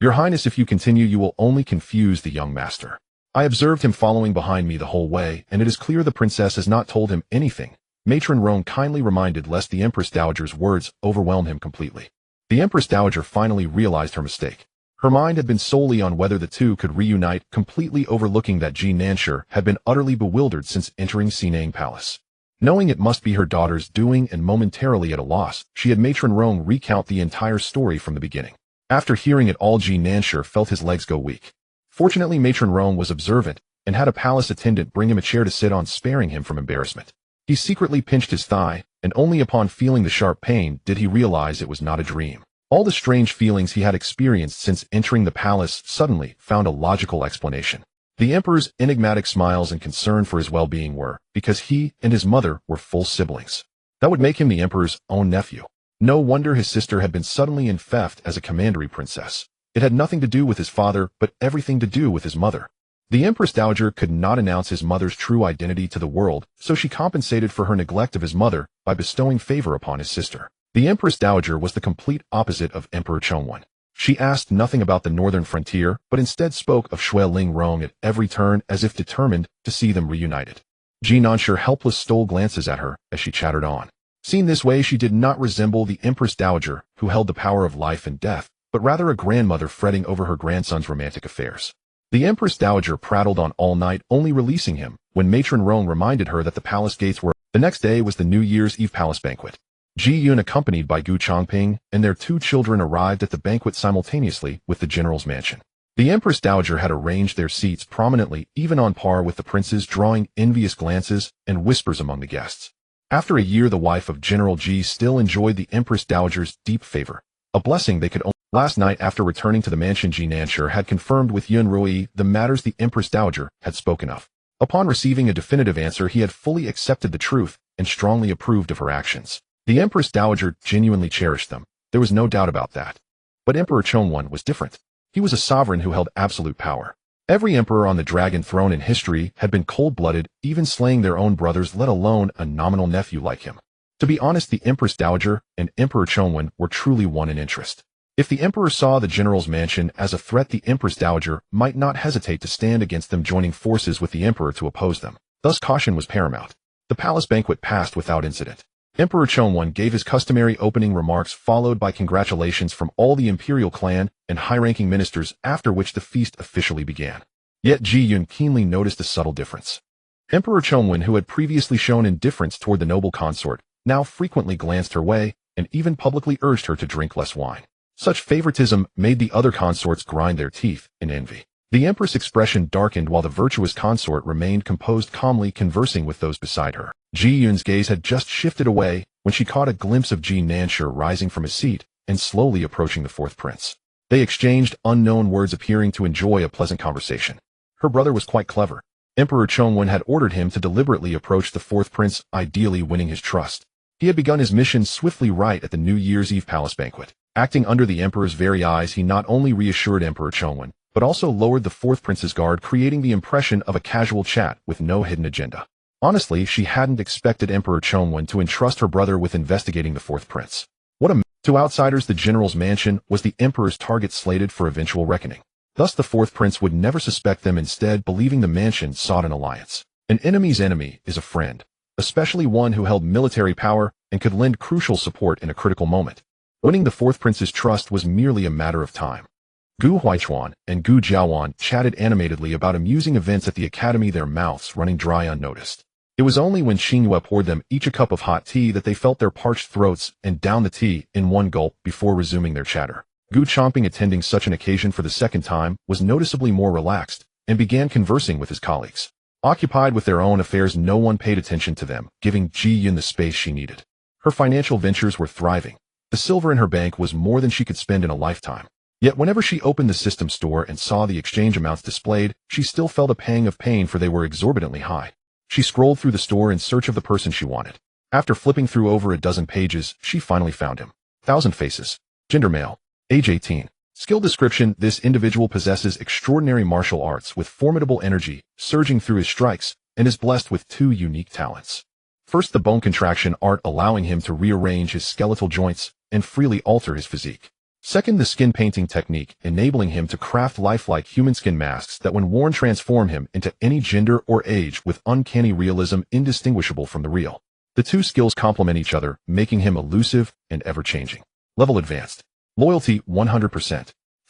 Your Highness, if you continue, you will only confuse the young master. I observed him following behind me the whole way, and it is clear the princess has not told him anything. Matron Rong kindly reminded, lest the Empress Dowager's words overwhelm him completely. The Empress Dowager finally realized her mistake. Her mind had been solely on whether the two could reunite, completely overlooking that Ji Nansher had been utterly bewildered since entering Sinang Palace. Knowing it must be her daughter's doing and momentarily at a loss, she had Matron Rong recount the entire story from the beginning. After hearing it all, Ji Nansher felt his legs go weak. Fortunately, Matron Rong was observant and had a palace attendant bring him a chair to sit on, sparing him from embarrassment. He secretly pinched his thigh, and only upon feeling the sharp pain did he realize it was not a dream. All the strange feelings he had experienced since entering the palace suddenly found a logical explanation. The emperor's enigmatic smiles and concern for his well-being were because he and his mother were full siblings. That would make him the emperor's own nephew. No wonder his sister had been suddenly in theft as a commandery princess. It had nothing to do with his father, but everything to do with his mother. The Empress Dowager could not announce his mother's true identity to the world, so she compensated for her neglect of his mother by bestowing favor upon his sister. The Empress Dowager was the complete opposite of Emperor Chongwen. She asked nothing about the northern frontier, but instead spoke of Shui Ling Rong at every turn, as if determined to see them reunited. Ji Nansher helpless stole glances at her as she chattered on. Seen this way, she did not resemble the Empress Dowager, who held the power of life and death, but rather a grandmother fretting over her grandson's romantic affairs. The Empress Dowager prattled on all night, only releasing him when Matron Rong reminded her that the palace gates were. The next day was the New Year's Eve palace banquet. Ji Duan, accompanied by Gu Changping and their two children, arrived at the banquet simultaneously with the general's mansion. The Empress Dowager had arranged their seats prominently, even on par with the princes, drawing envious glances and whispers among the guests. After a year, the wife of General Ji still enjoyed the Empress Dowager's deep favor. a blessing they could only. Last night after returning to the mansion, Ji Nanshi had confirmed with Yun Rui the matters the Empress Dowager had spoken of. Upon receiving a definitive answer, he had fully accepted the truth and strongly approved of her actions. The Empress Dowager genuinely cherished them. There was no doubt about that. But Emperor Chongwen was different. He was a sovereign who held absolute power. Every emperor on the dragon throne in history had been cold-blooded, even slaying their own brothers, let alone a nominal nephew like him. To be honest, the Empress Dowager and Emperor Chongwen were truly one in interest. If the emperor saw the general's mansion as a threat, the Empress Dowager might not hesitate to stand against them, joining forces with the emperor to oppose them. Thus caution was paramount. The palace banquet passed without incident. Emperor Chongwen gave his customary opening remarks, followed by congratulations from all the imperial clan and high-ranking ministers, after which the feast officially began. Yet Ji Yun keenly noticed a subtle difference. Emperor Chongwen, who had previously shown indifference toward the noble consort, now frequently glanced her way and even publicly urged her to drink less wine. Such favoritism made the other consorts grind their teeth in envy. The empress' expression darkened while the virtuous consort remained composed, calmly conversing with those beside her. Ji Yun's gaze had just shifted away when she caught a glimpse of Ji Nanshi rising from his seat and slowly approaching the fourth prince. They exchanged unknown words, appearing to enjoy a pleasant conversation. Her brother was quite clever. Emperor Chongwen had ordered him to deliberately approach the fourth prince, ideally winning his trust. He had begun his mission swiftly right at the New Year's Eve palace banquet. Acting under the emperor's very eyes, he not only reassured Emperor Chongwen, but also lowered the fourth prince's guard, creating the impression of a casual chat with no hidden agenda. Honestly, she hadn't expected Emperor Chongwen to entrust her brother with investigating the fourth prince. To outsiders, the general's mansion was the emperor's target, slated for eventual reckoning. Thus the fourth prince would never suspect them, instead believing the mansion sought an alliance. An enemy's enemy is a friend, especially one who held military power and could lend crucial support in a critical moment. Winning the fourth prince's trust was merely a matter of time. Gu Huaichuan and Gu Jiawan chatted animatedly about amusing events at the academy, their mouths running dry unnoticed. It was only when Xingyue poured them each a cup of hot tea that they felt their parched throats and downed the tea in one gulp before resuming their chatter. Gu Changping, attending such an occasion for the second time, was noticeably more relaxed and began conversing with his colleagues. Occupied with their own affairs, no one paid attention to them, giving Ji Yun the space she needed. Her financial ventures were thriving. The silver in her bank was more than she could spend in a lifetime. Yet whenever she opened the system store and saw the exchange amounts displayed, she still felt a pang of pain, for they were exorbitantly high. She scrolled through the store in search of the person she wanted. After flipping through over a dozen pages, she finally found him. 1,000 faces. Gender male. Age 18. Skill description: this individual possesses extraordinary martial arts with formidable energy surging through his strikes, and is blessed with 2 unique talents. First, the bone contraction art, allowing him to rearrange his skeletal joints and freely alter his physique. Second, the skin painting technique, enabling him to craft lifelike human skin masks that when worn transform him into any gender or age with uncanny realism indistinguishable from the real. The 2 skills complement each other, making him elusive and ever-changing. Level advanced. Loyalty 100%.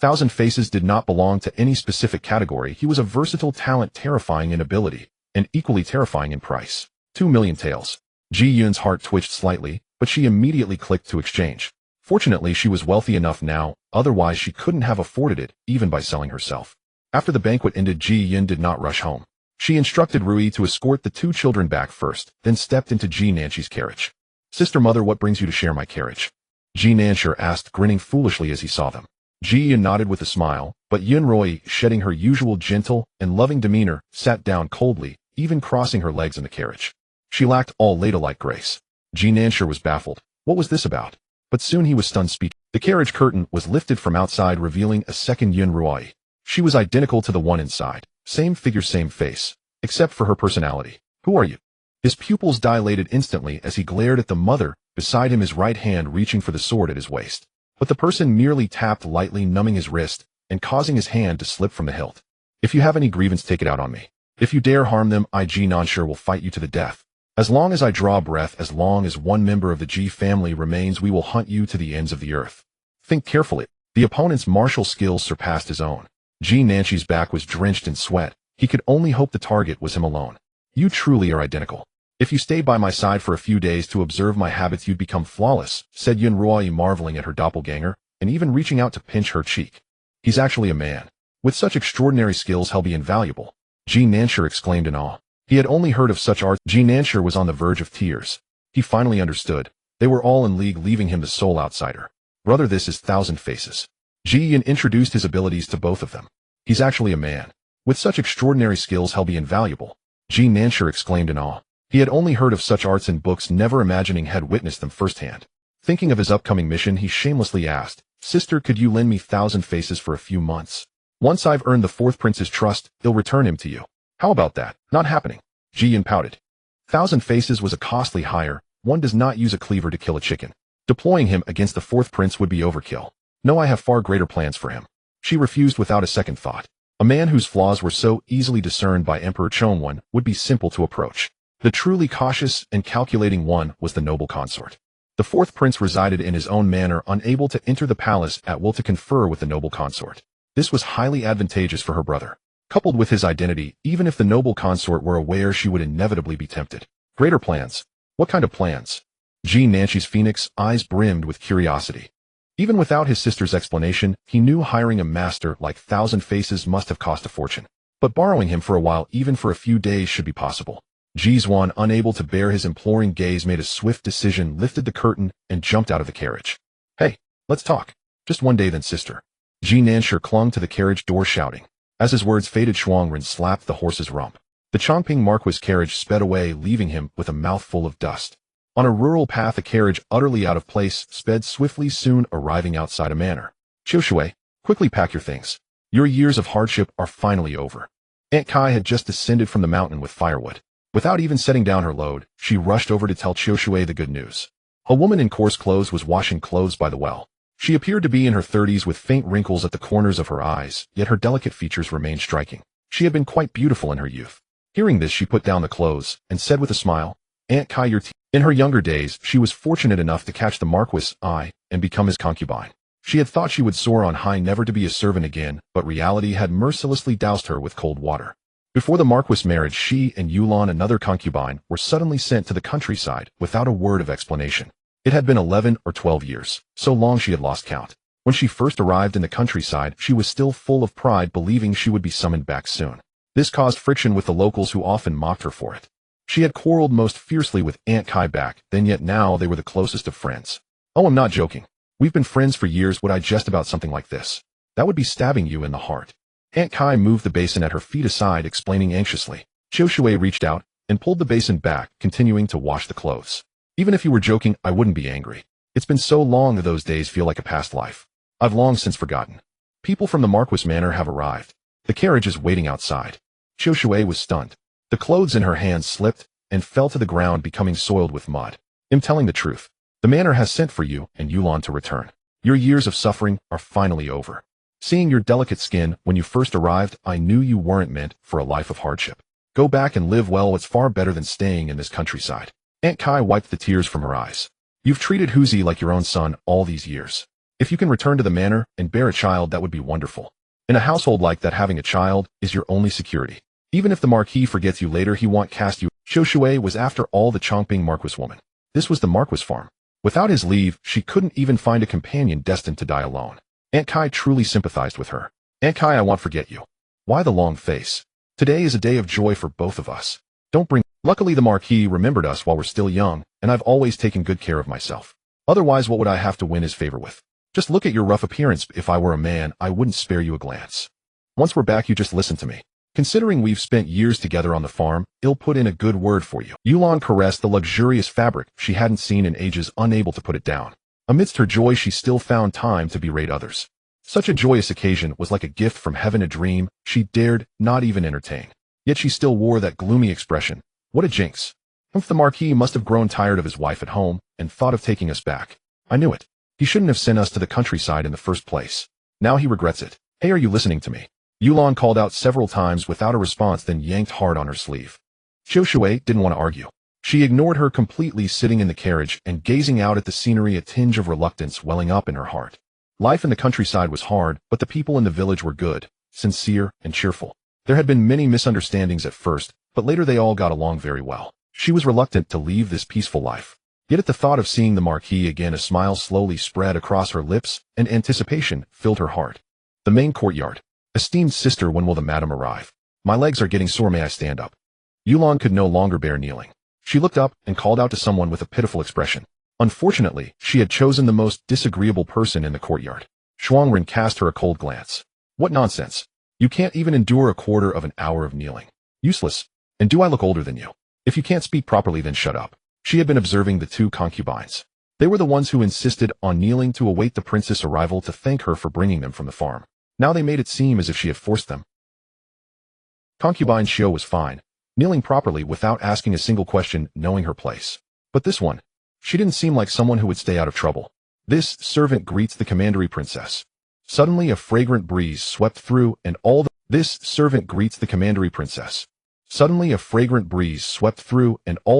1,000 faces did not belong to any specific category. He was a versatile talent, terrifying in ability, and equally terrifying in price. 2 million taels. Ji Yun's heart twitched slightly, but she immediately clicked to exchange. Fortunately, she was wealthy enough now, otherwise she couldn't have afforded it, even by selling herself. After the banquet ended, Ji Yun did not rush home. She instructed Rui to escort the 2 children back first, then stepped into Ji Nanshi's carriage. "Sister mother, what brings you to share my carriage?" Ji Nanshi asked, grinning foolishly as he saw them. Ji Yun nodded with a smile, but Yun Rui, shedding her usual gentle and loving demeanor, sat down coldly, even crossing her legs in the carriage. She lacked all ladylike grace. Ji Nanshi was baffled. What was this about? But soon he was stunned speechless. The carriage curtain was lifted from outside, revealing a second Yun Rui. She was identical to the one inside. Same figure, same face. Except for her personality. "Who are you?" His pupils dilated instantly as he glared at the mother beside him, his right hand reaching for the sword at his waist. But the person merely tapped lightly, numbing his wrist and causing his hand to slip from the hilt. "If you have any grievance, take it out on me. If you dare harm them, I, Ji Nanshi, will fight you to the death. As long as I draw breath, as long as one member of the Ji family remains, we will hunt you to the ends of the earth." Think carefully. The opponent's martial skills surpassed his own. Ji Nanshi's back was drenched in sweat. He could only hope the target was him alone. "You truly are identical. If you stayed by my side for a few days to observe my habits, you'd become flawless," said Yun Rui, marveling at her doppelganger, and even reaching out to pinch her cheek. "He's actually a man. With such extraordinary skills, he'll be invaluable," Ji Nanshi exclaimed in awe. He had only heard of such art. Ji Nanshi was on the verge of tears. He finally understood. They were all in league, leaving him the sole outsider. Brother, this is Thousand Faces. Ji Duan introduced his abilities to both of them. He's actually a man. With such extraordinary skills, he'll be invaluable. Ji Nansher exclaimed in awe. He had only heard of such arts in books, never imagining had witnessed them firsthand. Thinking of his upcoming mission, he shamelessly asked, Sister, could you lend me Thousand Faces for a few months? Once I've earned the fourth prince's trust, he'll return him to you. How about that? Not happening. Ji Duan pouted. Thousand Faces was a costly hire. One does not use a cleaver to kill a chicken. Deploying him against the fourth prince would be overkill. No, I have far greater plans for him. She refused without a second thought. A man whose flaws were so easily discerned by Emperor Chongwan would be simple to approach. The truly cautious and calculating one was the noble consort. The fourth prince resided in his own manor, unable to enter the palace at will to confer with the noble consort. This was highly advantageous for her brother. Coupled with his identity, even if the noble consort were aware, she would inevitably be tempted. Greater plans. What kind of plans? Ji Nanshi's phoenix eyes brimmed with curiosity. Even without his sister's explanation, he knew hiring a master like Thousand Faces must have cost a fortune. But borrowing him for a while, even for a few days, should be possible. Ji Duan, unable to bear his imploring gaze, made a swift decision, lifted the curtain, and jumped out of the carriage. Hey, let's talk. Just one day then, sister. Ji Nansher clung to the carriage door, shouting. As his words faded, Shuangren slapped the horse's rump. The Changping Marquis carriage sped away, leaving him with a mouthful of dust. On a rural path, a carriage utterly out of place sped swiftly, soon arriving outside a manor. Qiushui, quickly pack your things. Your years of hardship are finally over. Aunt Kai had just descended from the mountain with firewood. Without even setting down her load, she rushed over to tell Qiushui the good news. A woman in coarse clothes was washing clothes by the well. She appeared to be in her 30s with faint wrinkles at the corners of her eyes, yet her delicate features remained striking. She had been quite beautiful in her youth. Hearing this, she put down the clothes and said with a smile, Aunt Kai, in her younger days, she was fortunate enough to catch the Marquis' eye and become his concubine. She had thought she would soar on high, never to be a servant again, but reality had mercilessly doused her with cold water. Before the Marquis' marriage, she and Yulan, another concubine, were suddenly sent to the countryside without a word of explanation. It had been 11 or 12 years, so long she had lost count. When she first arrived in the countryside, she was still full of pride, believing she would be summoned back soon. This caused friction with the locals, who often mocked her for it. She had quarreled most fiercely with Aunt Kai back then, yet now they were the closest of friends. Oh, I'm not joking. We've been friends for years. Would I jest about something like this? That would be stabbing you in the heart. Aunt Kai moved the basin at her feet aside, explaining anxiously. Qiushui reached out and pulled the basin back, continuing to wash the clothes. Even if you were joking, I wouldn't be angry. It's been so long that those days feel like a past life. I've long since forgotten. People from the Marquis Manor have arrived. The carriage is waiting outside. Qiushui was stunned. The clothes in her hands slipped and fell to the ground, becoming soiled with mud. I'm telling the truth. The manor has sent for you and Yulan to return. Your years of suffering are finally over. Seeing your delicate skin when you first arrived, I knew you weren't meant for a life of hardship. Go back and live well. It's far better than staying in this countryside. Aunt Kai wiped the tears from her eyes. You've treated Huzi like your own son all these years. If you can return to the manor and bear a child, that would be wonderful. In a household like that, having a child is your only security. Even if the Marquis forgets you later, he won't cast you. Qiushui was after all the Changping Marquis woman. This was the Marquis farm. Without his leave, she couldn't even find a companion, destined to die alone. Aunt Kai truly sympathized with her. Aunt Kai, I won't forget you. Why the long face? Today is a day of joy for both of us. Don't bring... Luckily, the Marquis remembered us while we're still young, and I've always taken good care of myself. Otherwise, what would I have to win his favor with? Just look at your rough appearance. If I were a man, I wouldn't spare you a glance. Once we're back, you just listen to me. Considering we've spent years together on the farm, I'll put in a good word for you. Yulan caressed the luxurious fabric she hadn't seen in ages, unable to put it down. Amidst her joy, she still found time to berate others. Such a joyous occasion was like a gift from heaven, a dream she dared not even entertain. Yet she still wore that gloomy expression. What a jinx. The Marquis must have grown tired of his wife at home and thought of taking us back. I knew it. He shouldn't have sent us to the countryside in the first place. Now he regrets it. Hey, are you listening to me? Yulan called out several times without a response, then yanked hard on her sleeve. Qiushui didn't want to argue. She ignored her completely, sitting in the carriage and gazing out at the scenery, a tinge of reluctance welling up in her heart. Life in the countryside was hard, but the people in the village were good, sincere, and cheerful. There had been many misunderstandings at first, but later they all got along very well. She was reluctant to leave this peaceful life. Yet at the thought of seeing the Marquis again, a smile slowly spread across her lips, and anticipation filled her heart. The main courtyard. Esteemed sister, when will the madam arrive? My legs are getting sore. May I stand up? Yulan could no longer bear kneeling. She looked up and called out to someone with a pitiful expression. Unfortunately, she had chosen the most disagreeable person in the courtyard. Shuangren cast her a cold glance. What nonsense. You can't even endure a quarter of an hour of kneeling. Useless. And do I look older than you? If you can't speak properly, then shut up. She had been observing the two concubines. They were the ones who insisted on kneeling to await the princess' arrival to thank her for bringing them from the farm. Now they made it seem as if she had forced them. Concubine Xiao was fine, kneeling properly without asking a single question, knowing her place. But this one, she didn't seem like someone who would stay out of trouble. This servant greets the commandery princess. Suddenly a fragrant breeze swept through and all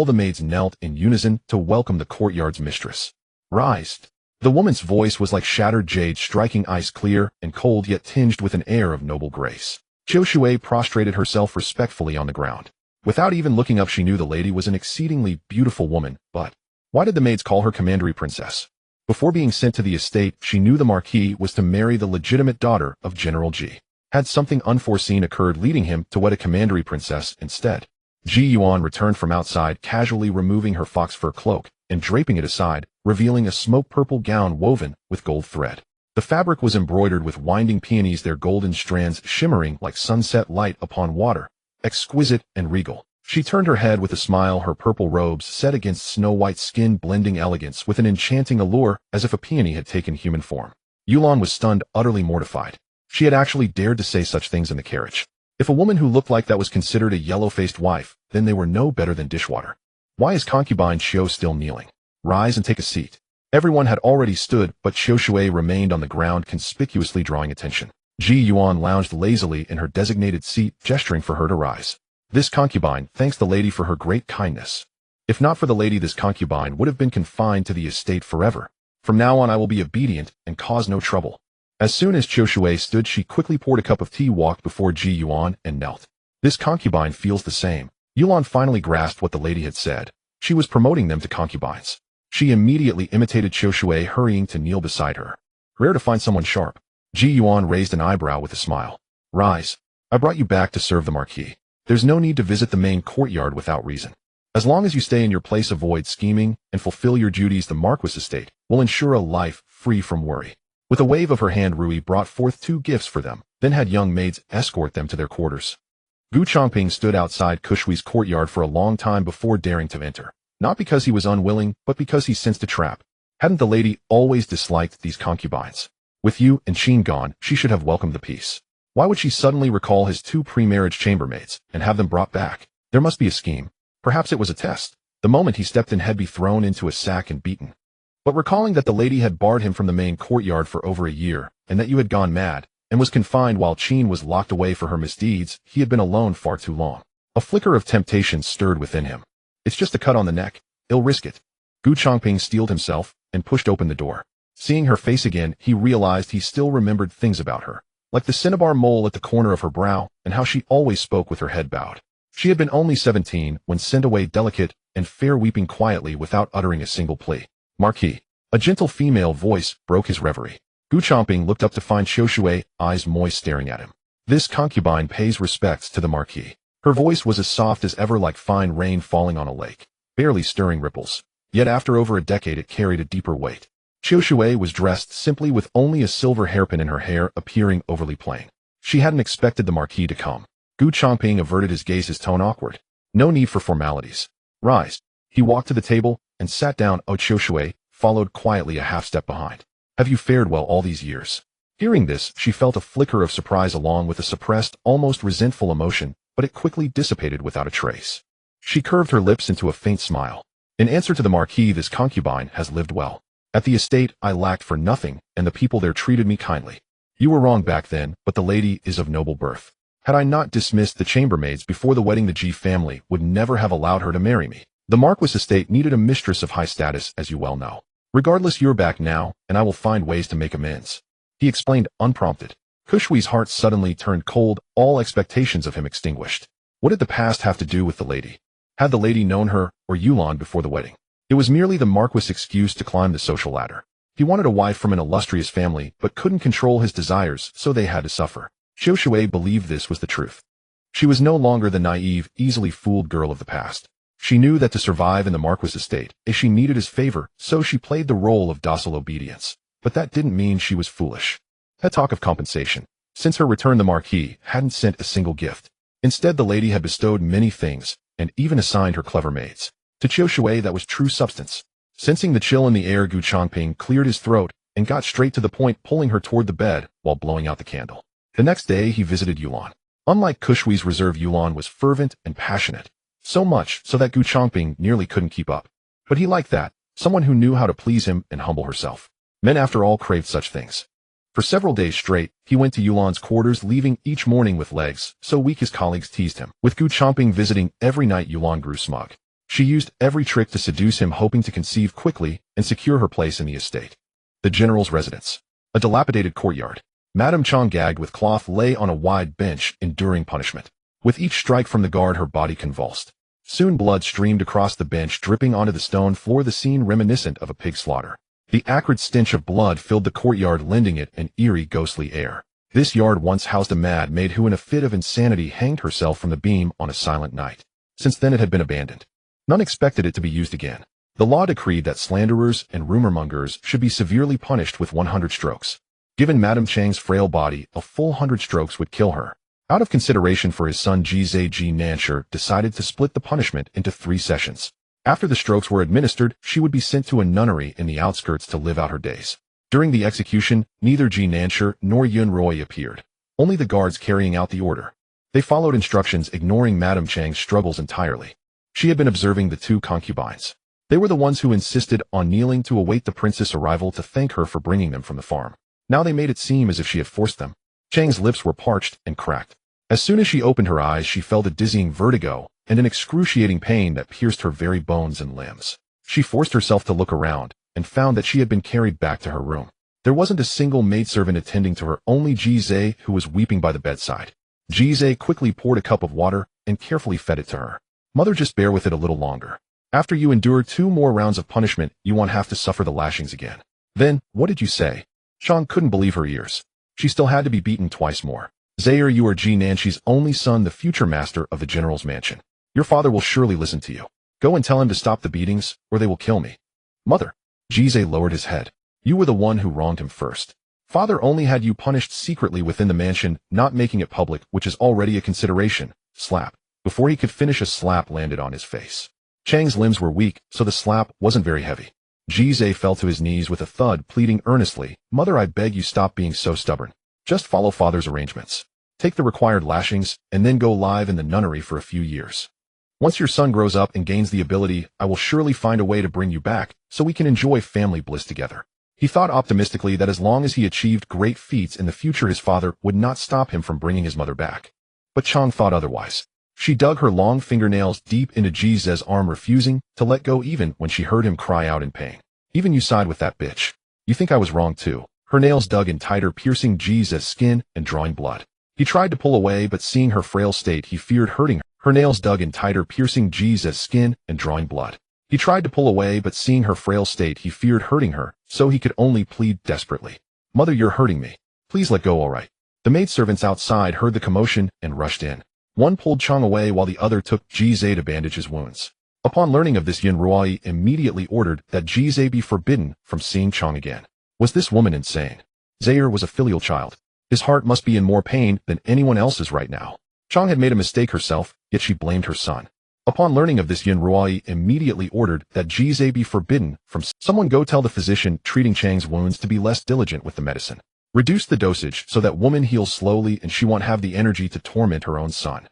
the maids knelt in unison to welcome the courtyard's mistress. Rise. The woman's voice was like shattered jade striking ice clear and cold yet tinged with an air of noble grace. Qiu Shui prostrated herself respectfully on the ground. Without even looking up, she knew the lady was an exceedingly beautiful woman, but why did the maids call her commandery princess? Before being sent to the estate, she knew the Marquis was to marry the legitimate daughter of General Ji. Had something unforeseen occurred leading him to wed a commandery princess instead? Ji Yuan returned from outside, casually removing her fox fur cloak and draping it aside, revealing a smoke-purple gown woven with gold thread. The fabric was embroidered with winding peonies, their golden strands shimmering like sunset light upon water, exquisite and regal. She turned her head with a smile, her purple robes set against snow-white skin blending elegance with an enchanting allure as if a peony had taken human form. Yulan was stunned, utterly mortified. She had actually dared to say such things in the carriage. If a woman who looked like that was considered a yellow-faced wife, then they were no better than dishwater. Why is concubine Xiao still kneeling? Rise and take a seat. Everyone had already stood, but Qiu Shui remained on the ground, conspicuously drawing attention. Ji Yuan lounged lazily in her designated seat, gesturing for her to rise. This concubine thanks the lady for her great kindness. If not for the lady, this concubine would have been confined to the estate forever. From now on I will be obedient and cause no trouble. As soon as Qiu Shui stood, she quickly poured a cup of tea, walked before Ji Yuan, and knelt. This concubine feels the same. Yuan finally grasped what the lady had said. She was promoting them to concubines. She immediately imitated Qiu Shui, hurrying to kneel beside her. Rare to find someone sharp. Ji Yuan raised an eyebrow with a smile. Rise. I brought you back to serve the Marquis. There's no need to visit the main courtyard without reason. As long as you stay in your place, avoid scheming, and fulfill your duties, the Marquis estate will ensure a life free from worry. With a wave of her hand, Rui brought forth 2 gifts for them, then had young maids escort them to their quarters. Gu Changping stood outside Kushui's courtyard for a long time before daring to enter. Not because he was unwilling, but because he sensed a trap. Hadn't the lady always disliked these concubines? With Yu and Qin gone, she should have welcomed the peace. Why would she suddenly recall his 2 pre-marriage chambermaids and have them brought back? There must be a scheme. Perhaps it was a test. The moment he stepped in, he'd be thrown into a sack and beaten. But recalling that the lady had barred him from the main courtyard for over a year, and that Yu had gone mad, and was confined while Qin was locked away for her misdeeds, he had been alone far too long. A flicker of temptation stirred within him. It's just a cut on the neck. He'll risk it. Gu Changping steeled himself and pushed open the door. Seeing her face again, he realized he still remembered things about her, like the cinnabar mole at the corner of her brow and how she always spoke with her head bowed. She had been only 17 when sent away, delicate and fair, weeping quietly without uttering a single plea. Marquis. A gentle female voice broke his reverie. Gu Changping looked up to find Qiu Shui, eyes moist, staring at him. This concubine pays respects to the Marquis. Her voice was as soft as ever, like fine rain falling on a lake, barely stirring ripples. Yet after over a decade it carried a deeper weight. Qiu Shui was dressed simply, with only a silver hairpin in her hair, appearing overly plain. She hadn't expected the Marquis to come. Gu Changping averted his gaze, his tone awkward. No need for formalities. Rise. He walked to the table and sat down. Qiu Shui followed quietly a half-step behind. Have you fared well all these years? Hearing this, she felt a flicker of surprise along with a suppressed, almost resentful emotion, but it quickly dissipated without a trace. She curved her lips into a faint smile. In answer to the Marquis, this concubine has lived well. At the estate, I lacked for nothing, and the people there treated me kindly. You were wrong back then, but the lady is of noble birth. Had I not dismissed the chambermaids before the wedding, the Ji family would never have allowed her to marry me. The Marquis estate needed a mistress of high status, as you well know. Regardless, you're back now, and I will find ways to make amends. He explained, unprompted. Kushui's heart suddenly turned cold, all expectations of him extinguished. What did the past have to do with the lady? Had the lady known her or Yulan before the wedding? It was merely the Marquis' excuse to climb the social ladder. He wanted a wife from an illustrious family, but couldn't control his desires, so they had to suffer. Qiu Shui believed this was the truth. She was no longer the naive, easily fooled girl of the past. She knew that to survive in the Marquis estate, she needed his favor, so she played the role of docile obedience. But that didn't mean she was foolish. Had talk of compensation. Since her return, the Marquis hadn't sent a single gift. Instead, the lady had bestowed many things, and even assigned her clever maids. To Chiu Shui, that was true substance. Sensing the chill in the air, Gu Changping cleared his throat and got straight to the point, pulling her toward the bed while blowing out the candle. The next day, he visited Yulan. Unlike Kushui's reserve, Yulan was fervent and passionate. So much so that Gu Changping nearly couldn't keep up. But he liked that, someone who knew how to please him and humble herself. Men, after all, craved such things. For several days straight, he went to Yulan's quarters, leaving each morning with legs, so weak his colleagues teased him. With Gu Changping visiting every night, Yulan grew smug. She used every trick to seduce him, hoping to conceive quickly and secure her place in the estate. The general's residence. A dilapidated courtyard. Madame Chang, gagged with cloth, lay on a wide bench, enduring punishment. With each strike from the guard, her body convulsed. Soon blood streamed across the bench, dripping onto the stone floor, the scene reminiscent of a pig slaughter. The acrid stench of blood filled the courtyard, lending it an eerie, ghostly air. This yard once housed a mad maid who in a fit of insanity hanged herself from the beam on a silent night. Since then it had been abandoned. None expected it to be used again. The law decreed that slanderers and rumor-mongers should be severely punished with 100 strokes. Given Madame Chang's frail body, a full 100 strokes would kill her. Out of consideration for his son, Ji Nansher decided to split the punishment into 3 sessions. After the strokes were administered, she would be sent to a nunnery in the outskirts to live out her days. During the execution, neither Ji Nansher nor Yun Rui appeared. Only the guards carrying out the order. They followed instructions, ignoring Madame Chang's struggles entirely. She had been observing the 2 concubines. They were the ones who insisted on kneeling to await the princess' arrival to thank her for bringing them from the farm. Now they made it seem as if she had forced them. Chang's lips were parched and cracked. As soon as she opened her eyes, she felt a dizzying vertigo and an excruciating pain that pierced her very bones and limbs. She forced herself to look around and found that she had been carried back to her room. There wasn't a single maidservant attending to her, only Ji Zhe, who was weeping by the bedside. Ji Zhe quickly poured a cup of water and carefully fed it to her. Mother, just bear with it a little longer. After you endure 2 more rounds of punishment, you won't have to suffer the lashings again. Then, what did you say? Chang couldn't believe her ears. She still had to be beaten twice more. Zaire, you are Ji Nanshi's only son, the future master of the general's mansion. Your father will surely listen to you. Go and tell him to stop the beatings, or they will kill me. Mother. Ji Zhe lowered his head. You were the one who wronged him first. Father only had you punished secretly within the mansion, not making it public, which is already a consideration. Slap. Before he could finish, a slap landed on his face. Chang's limbs were weak, so the slap wasn't very heavy. Ji Zhe fell to his knees with a thud, pleading earnestly, Mother, I beg you, stop being so stubborn. Just follow father's arrangements. Take the required lashings, and then go live in the nunnery for a few years. Once your son grows up and gains the ability, I will surely find a way to bring you back, so we can enjoy family bliss together. He thought optimistically that as long as he achieved great feats in the future, his father would not stop him from bringing his mother back. But Chang thought otherwise. She dug her long fingernails deep into Ji Zhe's arm, refusing to let go even when she heard him cry out in pain. Even you side with that bitch. You think I was wrong too. Her nails dug in tighter, piercing Ji Zhe's skin and drawing blood. He tried to pull away, but seeing her frail state, he feared hurting her. Her nails dug in tighter, piercing Ji Zhe's skin and drawing blood. He tried to pull away, but seeing her frail state, he feared hurting her, so he could only plead desperately. Mother, you're hurting me. Please let go, all right. The maidservants outside heard the commotion and rushed in. One pulled Chang away while the other took Ji Zhe to bandage his wounds. Upon learning of this, Yun Rui immediately ordered that Ji Zhe be forbidden from seeing Chang again. Was this woman insane? Zaire was a filial child. His heart must be in more pain than anyone else's right now. Chang had made a mistake herself, yet she blamed her son. Upon learning of this, Yun Rui immediately ordered that Ji Zhe be forbidden from someone go tell the physician treating Chang's wounds to be less diligent with the medicine. Reduce the dosage so that woman heals slowly and she won't have the energy to torment her own son.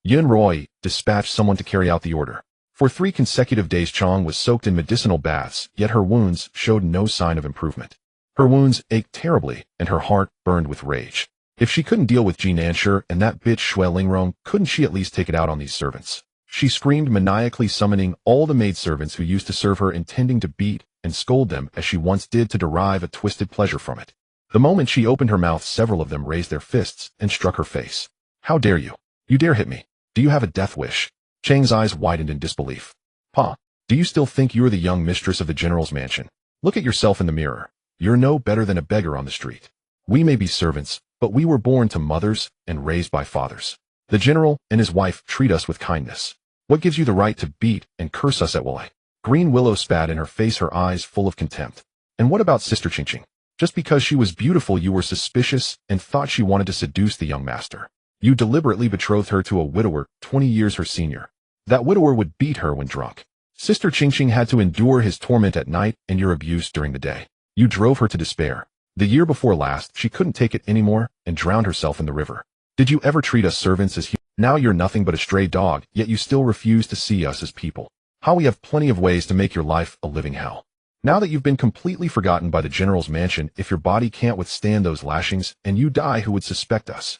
Yun Rui dispatched someone to carry out the order. For 3 consecutive days, Chang was soaked in medicinal baths, yet her wounds showed no sign of improvement. Her wounds ached terribly, and her heart burned with rage. If she couldn't deal with Ji Nansher and that bitch Shui Lingrong, couldn't she at least take it out on these servants? She screamed, maniacally summoning all the maidservants who used to serve her, intending to beat and scold them as she once did to derive a twisted pleasure from it. The moment she opened her mouth, several of them raised their fists and struck her face. How dare you? You dare hit me? Do you have a death wish? Chang's eyes widened in disbelief. Pa, do you still think you're the young mistress of the general's mansion? Look at yourself in the mirror. You're no better than a beggar on the street. We may be servants, but we were born to mothers and raised by fathers. The general and his wife treat us with kindness. What gives you the right to beat and curse us at will? Green Willow spat in her face, her eyes full of contempt. And what about Sister Qingqing? Just because she was beautiful you were suspicious and thought she wanted to seduce the young master. You deliberately betrothed her to a widower 20 years her senior. That widower would beat her when drunk. Sister Qingqing had to endure his torment at night and your abuse during the day. You drove her to despair. The year before last, she couldn't take it anymore and drowned herself in the river. Did you ever treat us servants as humans? Now you're nothing but a stray dog, yet you still refuse to see us as people. How we have plenty of ways to make your life a living hell. Now that you've been completely forgotten by the general's mansion, if your body can't withstand those lashings, and you die, who would suspect us?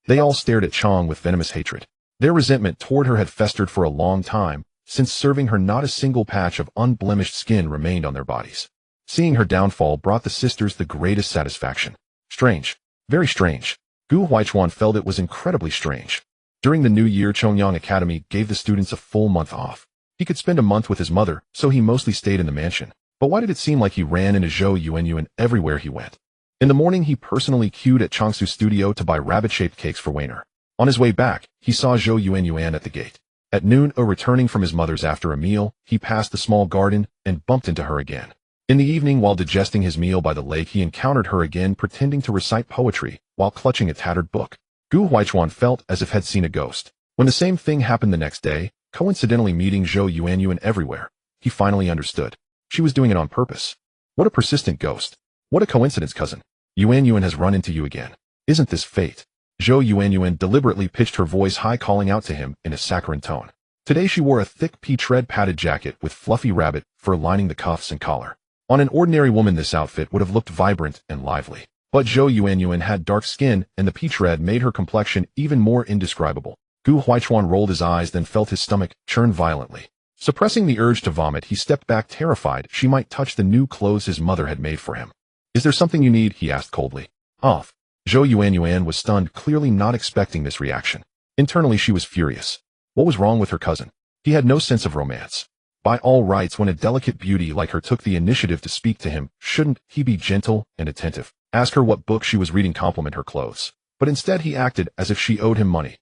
They all stared at Chang with venomous hatred. Their resentment toward her had festered for a long time. Since serving her, not a single patch of unblemished skin remained on their bodies. Seeing her downfall brought the sisters the greatest satisfaction. Strange. Very strange. Gu Huaichuan felt it was incredibly strange. During the new year, Chongyang Academy gave the students a full month off. He could spend a month with his mother, so he mostly stayed in the mansion. But why did it seem like he ran into Zhou Yuanyuan everywhere he went? In the morning, he personally queued at Changsu's studio to buy rabbit-shaped cakes for Weiner. On his way back, he saw Zhou Yuanyuan at the gate. At noon, returning from his mother's after a meal, he passed the small garden and bumped into her again. In the evening, while digesting his meal by the lake, he encountered her again, pretending to recite poetry while clutching a tattered book. Gu Huaichuan felt as if had seen a ghost. When the same thing happened the next day, coincidentally meeting Zhou Yuanyuan everywhere, he finally understood. She was doing it on purpose. What a persistent ghost. What a coincidence, cousin. Yuanyuan has run into you again. Isn't this fate? Zhou Yuanyuan deliberately pitched her voice high, calling out to him in a saccharine tone. Today she wore a thick peach-red padded jacket with fluffy rabbit fur lining the cuffs and collar. On an ordinary woman this outfit would have looked vibrant and lively. But Zhou Yuanyuan had dark skin, and the peach-red made her complexion even more indescribable. Gu Huaichuan rolled his eyes, then felt his stomach churn violently. Suppressing the urge to vomit, he stepped back, terrified she might touch the new clothes his mother had made for him. Is there something you need? He asked coldly. Off. Zhou Yuanyuan was stunned, clearly not expecting this reaction. Internally she was furious. What was wrong with her cousin? He had no sense of romance. By all rights, when a delicate beauty like her took the initiative to speak to him, shouldn't he be gentle and attentive? Ask her what book she was reading, compliment her clothes. But instead he acted as if she owed him money.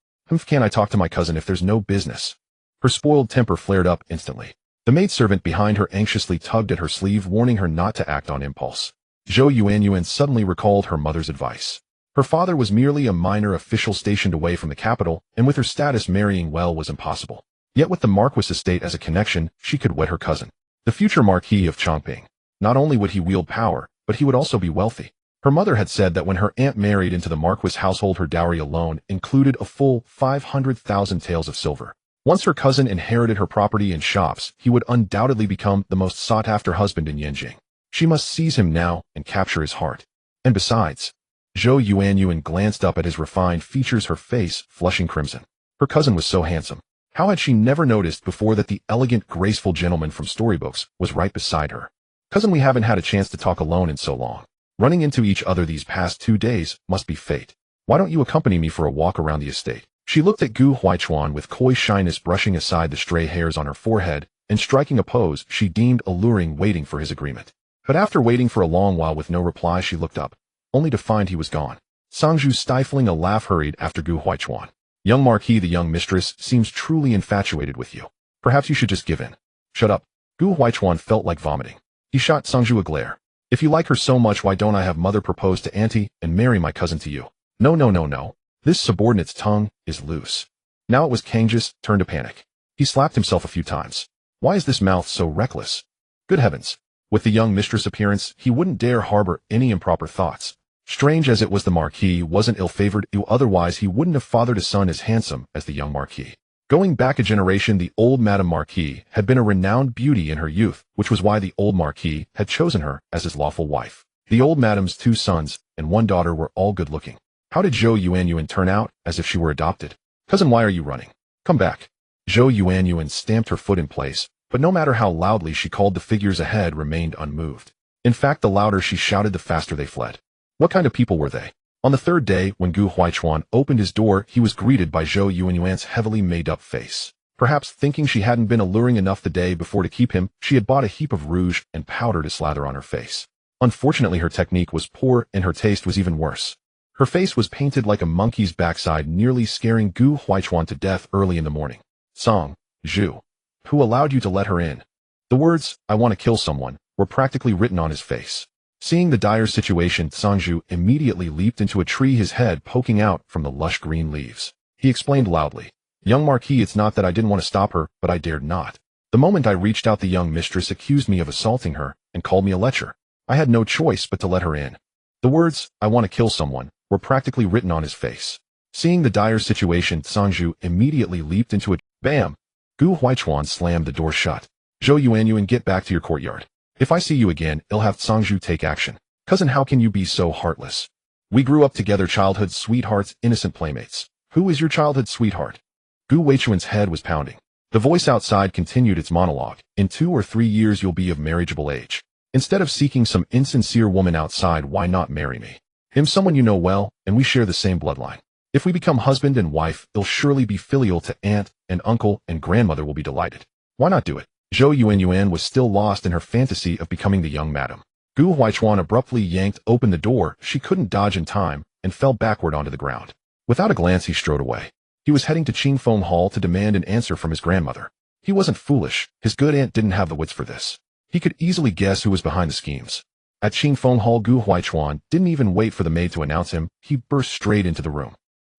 Can't I talk to my cousin if there's no business? Her spoiled temper flared up instantly. The maidservant behind her anxiously tugged at her sleeve, warning her not to act on impulse. Zhou Yuanyuan suddenly recalled her mother's advice. Her father was merely a minor official stationed away from the capital, and with her status, marrying well was impossible. Yet with the Marquis estate as a connection, she could wed her cousin, the future Marquis of Changping. Not only would he wield power, but he would also be wealthy. Her mother had said that when her aunt married into the Marquis household, her dowry alone included a full 500,000 taels of silver. Once her cousin inherited her property and shops, he would undoubtedly become the most sought-after husband in Yanjing. She must seize him now and capture his heart. And besides, Zhou Yuanyuan glanced up at his refined features, her face flushing crimson. Her cousin was so handsome. How had she never noticed before that the elegant, graceful gentleman from storybooks was right beside her? Cousin, we haven't had a chance to talk alone in so long. Running into each other these past 2 days must be fate. Why don't you accompany me for a walk around the estate? She looked at Gu Huaichuan with coy shyness, brushing aside the stray hairs on her forehead and striking a pose she deemed alluring, waiting for his agreement. But after waiting for a long while with no reply, she looked up, only to find he was gone. Sangju, stifling a laugh, hurried after Gu Huaichuan. Young Marquis, the young mistress seems truly infatuated with you. Perhaps you should just give in. Shut up. Gu Huaichuan felt like vomiting. He shot Sangju a glare. If you like her so much, why don't I have mother propose to auntie and marry my cousin to you? No, no, no, no. This subordinate's tongue is loose. Now it was Kang's turn to panic. He slapped himself a few times. Why is this mouth so reckless? Good heavens. With the young mistress' appearance, he wouldn't dare harbor any improper thoughts. Strange as it was, the Marquis wasn't ill-favored, otherwise he wouldn't have fathered a son as handsome as the young Marquis. Going back a generation, the old Madame Marquis had been a renowned beauty in her youth, which was why the old Marquis had chosen her as his lawful wife. The old Madame's 2 sons and 1 daughter were all good-looking. How did Zhou Yuanyuan turn out? As if she were adopted. Cousin, why are you running? Come back. Zhou Yuanyuan stamped her foot in place, but no matter how loudly she called, the figures ahead remained unmoved. In fact, the louder she shouted, the faster they fled. What kind of people were they? On the 3rd day, when Gu Huaichuan opened his door, he was greeted by Zhou Yuanyuan's heavily made-up face. Perhaps thinking she hadn't been alluring enough the day before to keep him, she had bought a heap of rouge and powder to slather on her face. Unfortunately, her technique was poor and her taste was even worse. Her face was painted like a monkey's backside, nearly scaring Gu Huaichuan to death early in the morning. Song, Zhu. Who allowed you to let her in? The words, "I want to kill someone," were practically written on his face. Seeing the dire situation, Zhu immediately leaped into a tree, his head poking out from the lush green leaves. He explained loudly, "Young Marquis, it's not that I didn't want to stop her, but I dared not. The moment I reached out, the young mistress accused me of assaulting her and called me a lecher. I had no choice but to let her in." The words, "I want to kill someone," were practically written on his face. Seeing the dire situation, Zhu immediately leaped into a bam. Gu Huaichuan slammed the door shut. "Zhou Yuanyuan, get back to your courtyard. If I see you again, I'll have Zhu take action. Cousin, how can you be so heartless? We grew up together, childhood sweethearts, innocent playmates. Who is your childhood sweetheart?" Gu Huaichuan's head was pounding. The voice outside continued its monologue. "In 2 or 3 years you'll be of marriageable age. Instead of seeking some insincere woman outside, why not marry me? I'm someone you know well, and we share the same bloodline. If we become husband and wife, it'll surely be filial to aunt and uncle, and grandmother will be delighted. Why not do it?" Zhou Yuanyuan was still lost in her fantasy of becoming the young madam. Gu Huaichuan abruptly yanked open the door. She couldn't dodge in time and fell backward onto the ground. Without a glance, he strode away. He was heading to Qingfeng Hall to demand an answer from his grandmother. He wasn't foolish. His good aunt didn't have the wits for this. He could easily guess who was behind the schemes. At Qingfeng Hall, Gu Huaichuan didn't even wait for the maid to announce him. He burst straight into the room.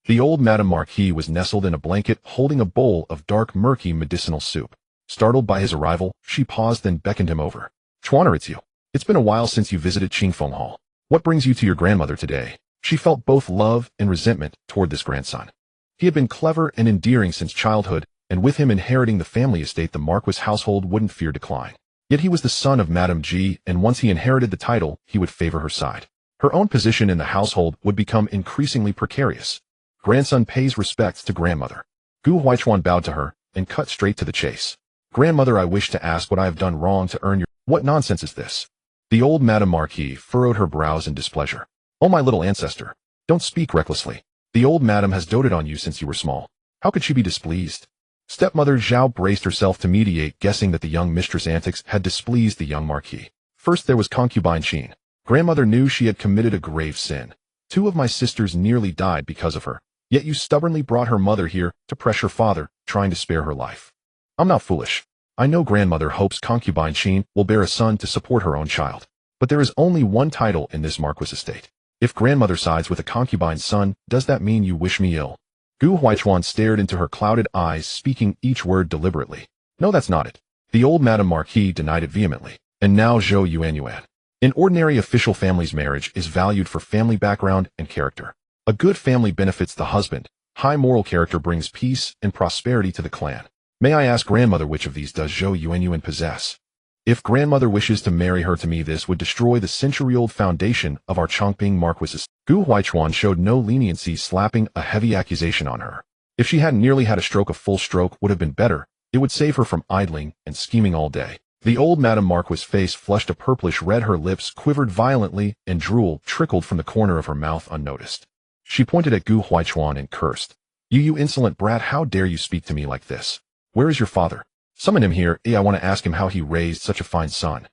The old Madame Marquis was nestled in a blanket, holding a bowl of dark, murky medicinal soup. Startled by his arrival, she paused, then beckoned him over. "Chuaner, it's you. It's been a while since you visited Qingfeng Hall. What brings you to your grandmother today?" She felt both love and resentment toward this grandson. He had been clever and endearing since childhood, and with him inheriting the family estate, the Marquis household wouldn't fear decline. Yet he was the son of Madame Ji, and once he inherited the title, he would favor her side. Her own position in the household would become increasingly precarious. Grandson pays respects to grandmother. Gu Huaichuan bowed to her and cut straight to the chase. "Grandmother, I wish to ask what I have done wrong to earn your—" "What nonsense is this?" The old Madame Marquis furrowed her brows in displeasure. "Oh, my little ancestor, don't speak recklessly. The old madam has doted on you since you were small. How could she be displeased?" Stepmother Zhao braced herself to mediate, guessing that the young mistress' antics had displeased the young Marquis. First there was concubine Qin. Grandmother knew she had committed a grave sin. 2 of my sisters nearly died because of her. Yet you stubbornly brought her mother here to pressure father, trying to spare her life. I'm not foolish. I know grandmother hopes concubine Qin will bear a son to support her own child. But there is only one title in this Marquis estate. If grandmother sides with a concubine's son, does that mean you wish me ill? Gu Huaichuan stared into her clouded eyes, speaking each word deliberately. No, that's not it. The old Madame Marquis denied it vehemently. And now Zhou Yuanyuan. An ordinary official family's marriage is valued for family background and character. A good family benefits the husband. High moral character brings peace and prosperity to the clan. May I ask grandmother, which of these does Zhou Yuanyuan possess? If grandmother wishes to marry her to me, this would destroy the century-old foundation of our Changping Marquis. Gu Huaichuan showed no leniency, slapping a heavy accusation on her. If she hadn't nearly had a stroke, a full stroke would have been better. It would save her from idling and scheming all day. The old Madame Marquis' face flushed a purplish red, her lips quivered violently, and drool trickled from the corner of her mouth unnoticed. She pointed at Gu Huaichuan and cursed. You insolent brat, how dare you speak to me like this? Where is your father? Summon him here. I want to ask him how he raised such a fine son."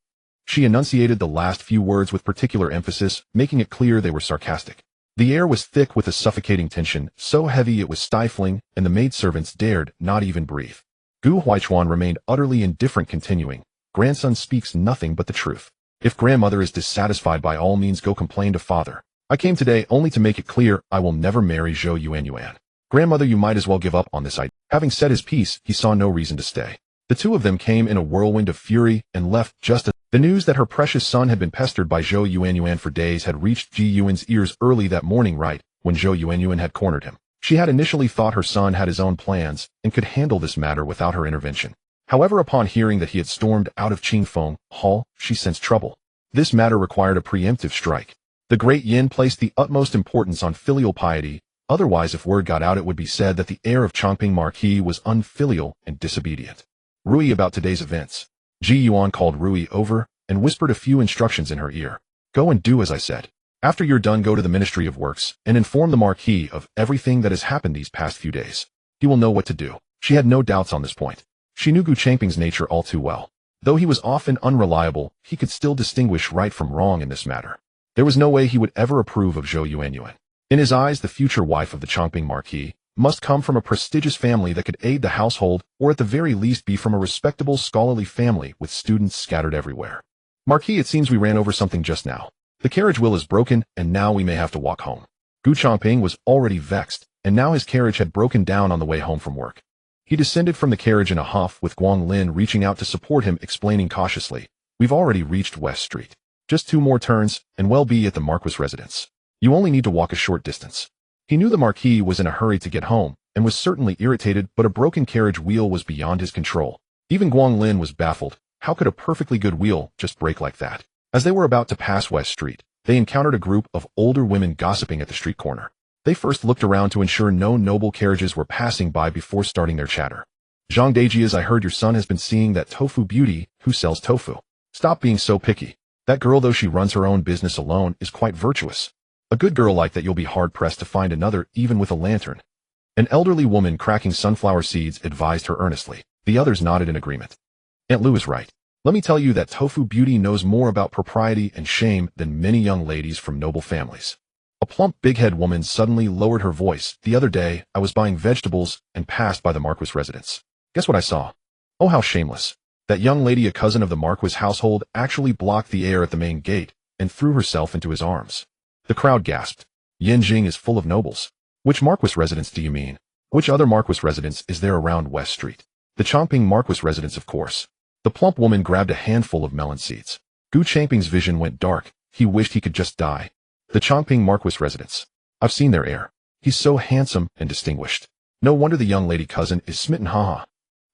She enunciated the last few words with particular emphasis, making it clear they were sarcastic. The air was thick with a suffocating tension, so heavy it was stifling, and the maidservants dared not even breathe. Gu Huaichuan remained utterly indifferent, continuing, "Grandson speaks nothing but the truth. If grandmother is dissatisfied, by all means go complain to father. I came today only to make it clear I will never marry Zhou Yuanyuan. Grandmother, you might as well give up on this idea." Having said his piece, he saw no reason to stay. The two of them came in a whirlwind of fury and left just as the news that her precious son had been pestered by Zhou Yuanyuan for days had reached Ji Yuan's ears early that morning, right when Zhou Yuanyuan had cornered him. She had initially thought her son had his own plans and could handle this matter without her intervention. However, upon hearing that he had stormed out of Qingfeng Hall, she sensed trouble. This matter required a preemptive strike. The great Yin placed the utmost importance on filial piety. Otherwise, if word got out, it would be said that the heir of Changping Marquis was unfilial and disobedient. Rui, about today's events. Ji Yuan called Rui over and whispered a few instructions in her ear. Go and do as I said. After you're done, go to the Ministry of Works and inform the Marquis of everything that has happened these past few days. He will know what to do. She had no doubts on this point. She knew Gu Changping's nature all too well. Though he was often unreliable, he could still distinguish right from wrong in this matter. There was no way he would ever approve of Zhou Yuanyuan. In his eyes, the future wife of the Changping Marquis must come from a prestigious family that could aid the household, or at the very least be from a respectable scholarly family with students scattered everywhere. Marquis, it seems we ran over something just now. The carriage wheel is broken, and now we may have to walk home. Gu Changping was already vexed, and now his carriage had broken down on the way home from work. He descended from the carriage in a huff, with Guang Lin reaching out to support him, explaining cautiously, "We've already reached West Street. Just 2 more turns, and we'll be at the Marquis residence. You only need to walk a short distance." He knew the Marquis was in a hurry to get home, and was certainly irritated, but a broken carriage wheel was beyond his control. Even Guang Lin was baffled. How could a perfectly good wheel just break like that? As they were about to pass West Street, they encountered a group of older women gossiping at the street corner. They first looked around to ensure no noble carriages were passing by before starting their chatter. "Zhang Dejias, I heard your son has been seeing that tofu beauty who sells tofu. Stop being so picky. That girl, though she runs her own business alone, is quite virtuous. A good girl like that you'll be hard-pressed to find another, even with a lantern." An elderly woman cracking sunflower seeds advised her earnestly. The others nodded in agreement. "Aunt Lou is right. Let me tell you that tofu beauty knows more about propriety and shame than many young ladies from noble families." A plump, big-head woman suddenly lowered her voice. "The other day, I was buying vegetables and passed by the Marquis residence. Guess what I saw? Oh, how shameless. That young lady, a cousin of the Marquis household, actually blocked the air at the main gate and threw herself into his arms." The crowd gasped. "Yanjing is full of nobles. Which Marquis residence do you mean? Which other Marquis residence is there around West Street?" "The Changping Marquis residence, of course." The plump woman grabbed a handful of melon seeds. Gu Changping's vision went dark. He wished he could just die. "The Changping Marquis residence. I've seen their heir. He's so handsome and distinguished. No wonder the young lady cousin is smitten, haha.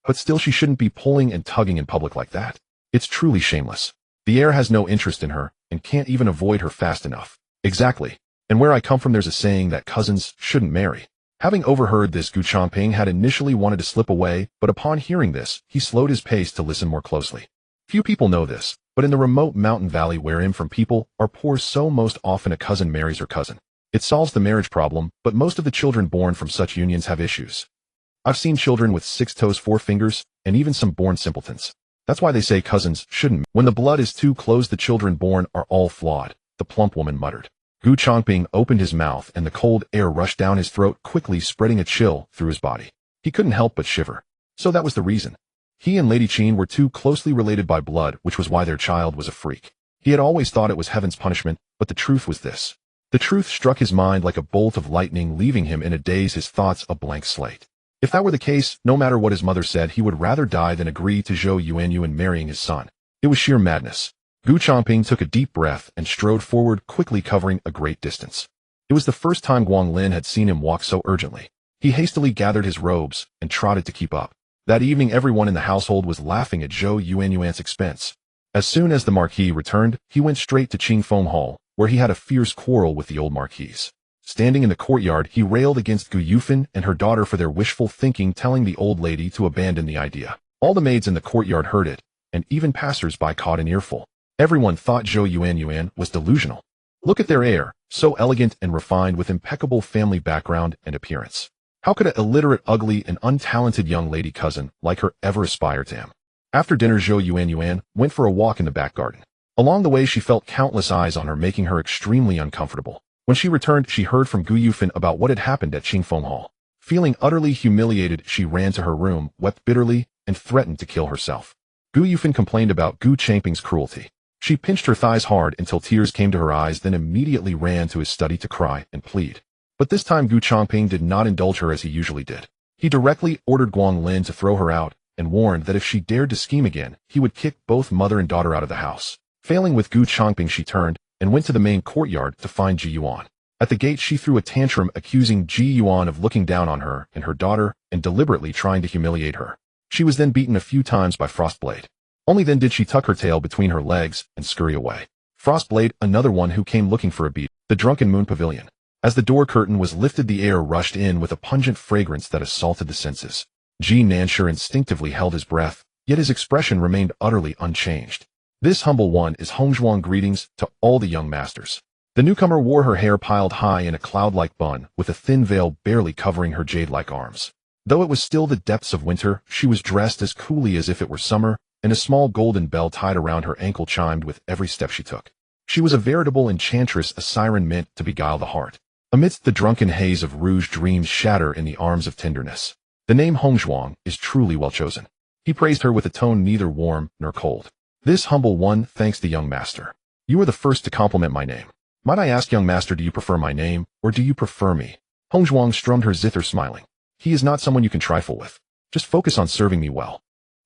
But still, she shouldn't be pulling and tugging in public like that. It's truly shameless. The heir has no interest in her, and can't even avoid her fast enough." "Exactly. And where I come from, there's a saying that cousins shouldn't marry." Having overheard this, Gu Changping had initially wanted to slip away, but upon hearing this, he slowed his pace to listen more closely. Few people know this, but in the remote mountain valley wherein from people are poor, so most often a cousin marries her cousin. It solves the marriage problem, but most of the children born from such unions have issues. I've seen children with 6 toes, 4 fingers, and even some born simpletons. That's why they say cousins shouldn't. When the blood is too close, the children born are all flawed, the plump woman muttered. Gu Changping opened his mouth, and the cold air rushed down his throat, quickly spreading a chill through his body. He couldn't help but shiver. So that was the reason. He and Lady Qin were too closely related by blood, which was why their child was a freak. He had always thought it was heaven's punishment, but the truth was this. The truth struck his mind like a bolt of lightning, leaving him in a daze, his thoughts a blank slate. If that were the case, no matter what his mother said, he would rather die than agree to Zhou Yuanyuan marrying his son. It was sheer madness. Gu Changping took a deep breath and strode forward, quickly covering a great distance. It was the first time Guang Lin had seen him walk so urgently. He hastily gathered his robes and trotted to keep up. That evening, everyone in the household was laughing at Zhou Yuanyuan's expense. As soon as the Marquis returned, he went straight to Qing Feng Hall, where he had a fierce quarrel with the old Marquis. Standing in the courtyard, he railed against Gu Yufan and her daughter for their wishful thinking, telling the old lady to abandon the idea. All the maids in the courtyard heard it, and even passers-by caught an earful. Everyone thought Zhou Yuanyuan was delusional. Look at their heir, so elegant and refined, with impeccable family background and appearance. How could an illiterate, ugly, and untalented young lady cousin like her ever aspire to him? After dinner, Zhou Yuanyuan went for a walk in the back garden. Along the way, she felt countless eyes on her, making her extremely uncomfortable. When she returned, she heard from Gu Yufan about what had happened at Qing Feng Hall. Feeling utterly humiliated, she ran to her room, wept bitterly, and threatened to kill herself. Gu Yufan complained about Gu Changping's cruelty. She pinched her thighs hard until tears came to her eyes, then immediately ran to his study to cry and plead. But this time Gu Changping did not indulge her as he usually did. He directly ordered Guang Lin to throw her out, and warned that if she dared to scheme again, he would kick both mother and daughter out of the house. Failing with Gu Changping, she turned and went to the main courtyard to find Ji Duan. At the gate, she threw a tantrum, accusing Ji Duan of looking down on her and her daughter and deliberately trying to humiliate her. She was then beaten a few times by Frostblade. Only then did she tuck her tail between her legs and scurry away. Frostblade, another one who came looking for a beat, the Drunken Moon Pavilion. As the door curtain was lifted, the air rushed in with a pungent fragrance that assaulted the senses. Ji Nansher instinctively held his breath, yet his expression remained utterly unchanged. This humble one is Hongzhuang, greetings to all the young masters. The newcomer wore her hair piled high in a cloud-like bun, with a thin veil barely covering her jade-like arms. Though it was still the depths of winter, she was dressed as coolly as if it were summer, and a small golden bell tied around her ankle chimed with every step she took. She was a veritable enchantress, a siren meant to beguile the heart. Amidst the drunken haze of rouge, dreams shatter in the arms of tenderness. The name Hong Zhuang is truly well chosen. He praised her with a tone neither warm nor cold. This humble one thanks the young master. You are the first to compliment my name. Might I ask, young master, do you prefer my name, or do you prefer me? Hong Zhuang strummed her zither, smiling. He is not someone you can trifle with. Just focus on serving me well.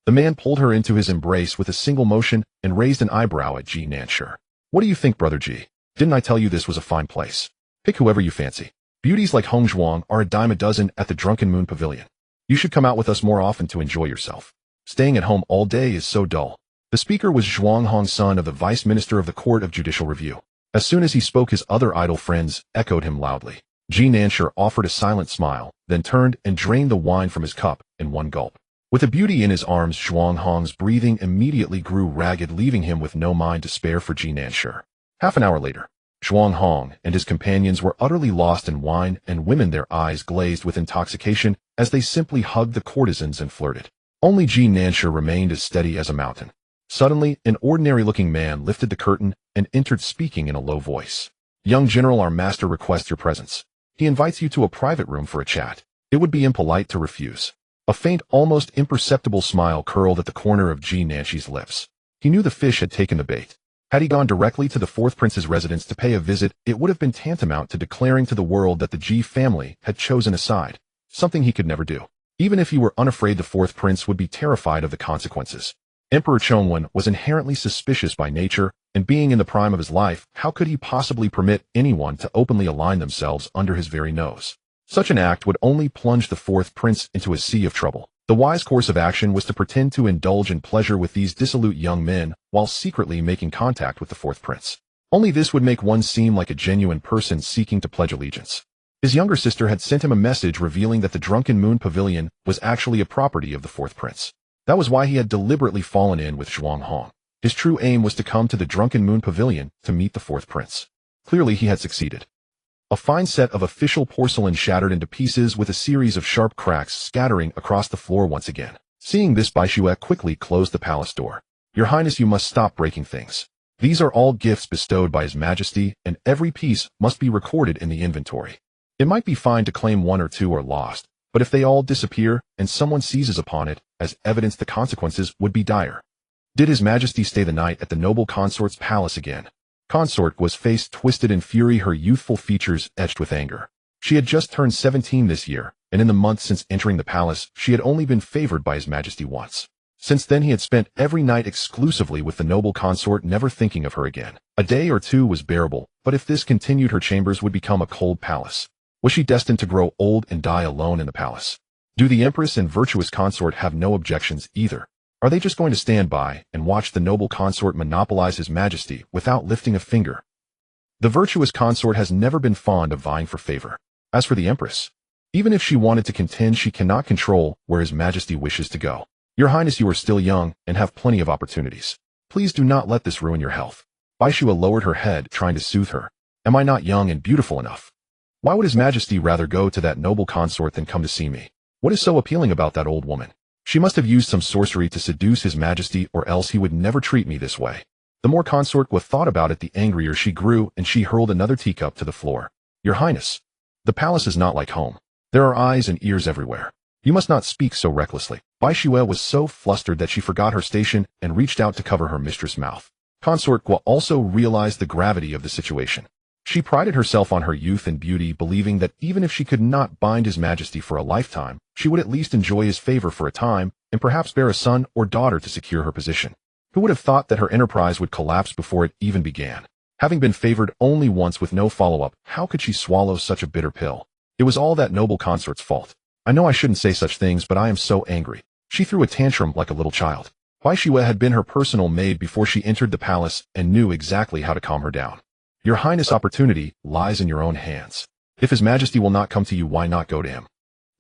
The man pulled her into his embrace with a single motion and raised an eyebrow at Ji Duan. What do you think, brother Ji? Didn't I tell you this was a fine place? Pick whoever you fancy. Beauties like Hong Zhuang are a dime a dozen at the Drunken Moon Pavilion. You should come out with us more often to enjoy yourself. Staying at home all day is so dull. The speaker was Zhuang Hong, son of the vice minister of the Court of Judicial Review. As soon as he spoke, his other idle friends echoed him loudly. Ji Duan offered a silent smile, then turned and drained the wine from his cup in one gulp. With a beauty in his arms, Zhuang Hong's breathing immediately grew ragged, leaving him with no mind to spare for Ji Duan. Half an hour later, Zhuang Hong and his companions were utterly lost in wine and women, their eyes glazed with intoxication as they simply hugged the courtesans and flirted. Only Ji Duan remained as steady as a mountain. Suddenly, an ordinary-looking man lifted the curtain and entered, speaking in a low voice. Young general, our master requests your presence. He invites you to a private room for a chat. It would be impolite to refuse. A faint, almost imperceptible smile curled at the corner of Ji Duan's lips. He knew the fish had taken the bait. Had he gone directly to the fourth prince's residence to pay a visit, it would have been tantamount to declaring to the world that the Ji family had chosen a side, something he could never do. Even if he were unafraid, the fourth prince would be terrified of the consequences. Emperor Chongwen was inherently suspicious by nature, and being in the prime of his life, how could he possibly permit anyone to openly align themselves under his very nose? Such an act would only plunge the fourth prince into a sea of trouble. The wise course of action was to pretend to indulge in pleasure with these dissolute young men while secretly making contact with the fourth prince. Only this would make one seem like a genuine person seeking to pledge allegiance. His younger sister had sent him a message revealing that the Drunken Moon Pavilion was actually a property of the fourth prince. That was why he had deliberately fallen in with Zhuang Hong. His true aim was to come to the Drunken Moon Pavilion to meet the fourth prince. Clearly he had succeeded. A fine set of official porcelain shattered into pieces with a series of sharp cracks scattering across the floor once again. Seeing this, Bai Xue quickly closed the palace door. Your Highness, you must stop breaking things. These are all gifts bestowed by His Majesty, and every piece must be recorded in the inventory. It might be fine to claim one or two are lost, but if they all disappear and someone seizes upon it as evidence, the consequences would be dire. Did His Majesty stay the night at the noble consort's palace again? Consort was face twisted in fury, her youthful features etched with anger. She had just turned 17 this year, and in the month since entering the palace, she had only been favored by His Majesty once. Since then he had spent every night exclusively with the noble consort, never thinking of her again. A day or two was bearable, but if this continued, her chambers would become a cold palace. Was she destined to grow old and die alone in the palace? Do the Empress and virtuous consort have no objections either? Are they just going to stand by and watch the noble consort monopolize His Majesty without lifting a finger? The virtuous consort has never been fond of vying for favor. As for the Empress, even if she wanted to contend, she cannot control where His Majesty wishes to go. Your Highness, you are still young and have plenty of opportunities. Please do not let this ruin your health. Bai Xue lowered her head, trying to soothe her. Am I not young and beautiful enough? Why would His Majesty rather go to that noble consort than come to see me? What is so appealing about that old woman? She must have used some sorcery to seduce His Majesty, or else he would never treat me this way. The more Consort Gu thought about it, the angrier she grew, and she hurled another teacup to the floor. Your Highness, the palace is not like home. There are eyes and ears everywhere. You must not speak so recklessly. Bai Xue was so flustered that she forgot her station and reached out to cover her mistress' mouth. Consort Gu also realized the gravity of the situation. She prided herself on her youth and beauty, believing that even if she could not bind His Majesty for a lifetime, she would at least enjoy his favor for a time, and perhaps bear a son or daughter to secure her position. Who would have thought that her enterprise would collapse before it even began? Having been favored only once with no follow-up, how could she swallow such a bitter pill? It was all that noble consort's fault. I know I shouldn't say such things, but I am so angry. She threw a tantrum like a little child. Bai Xue had been her personal maid before she entered the palace and knew exactly how to calm her down. Your Highness, opportunity lies in your own hands. If His Majesty will not come to you, why not go to him?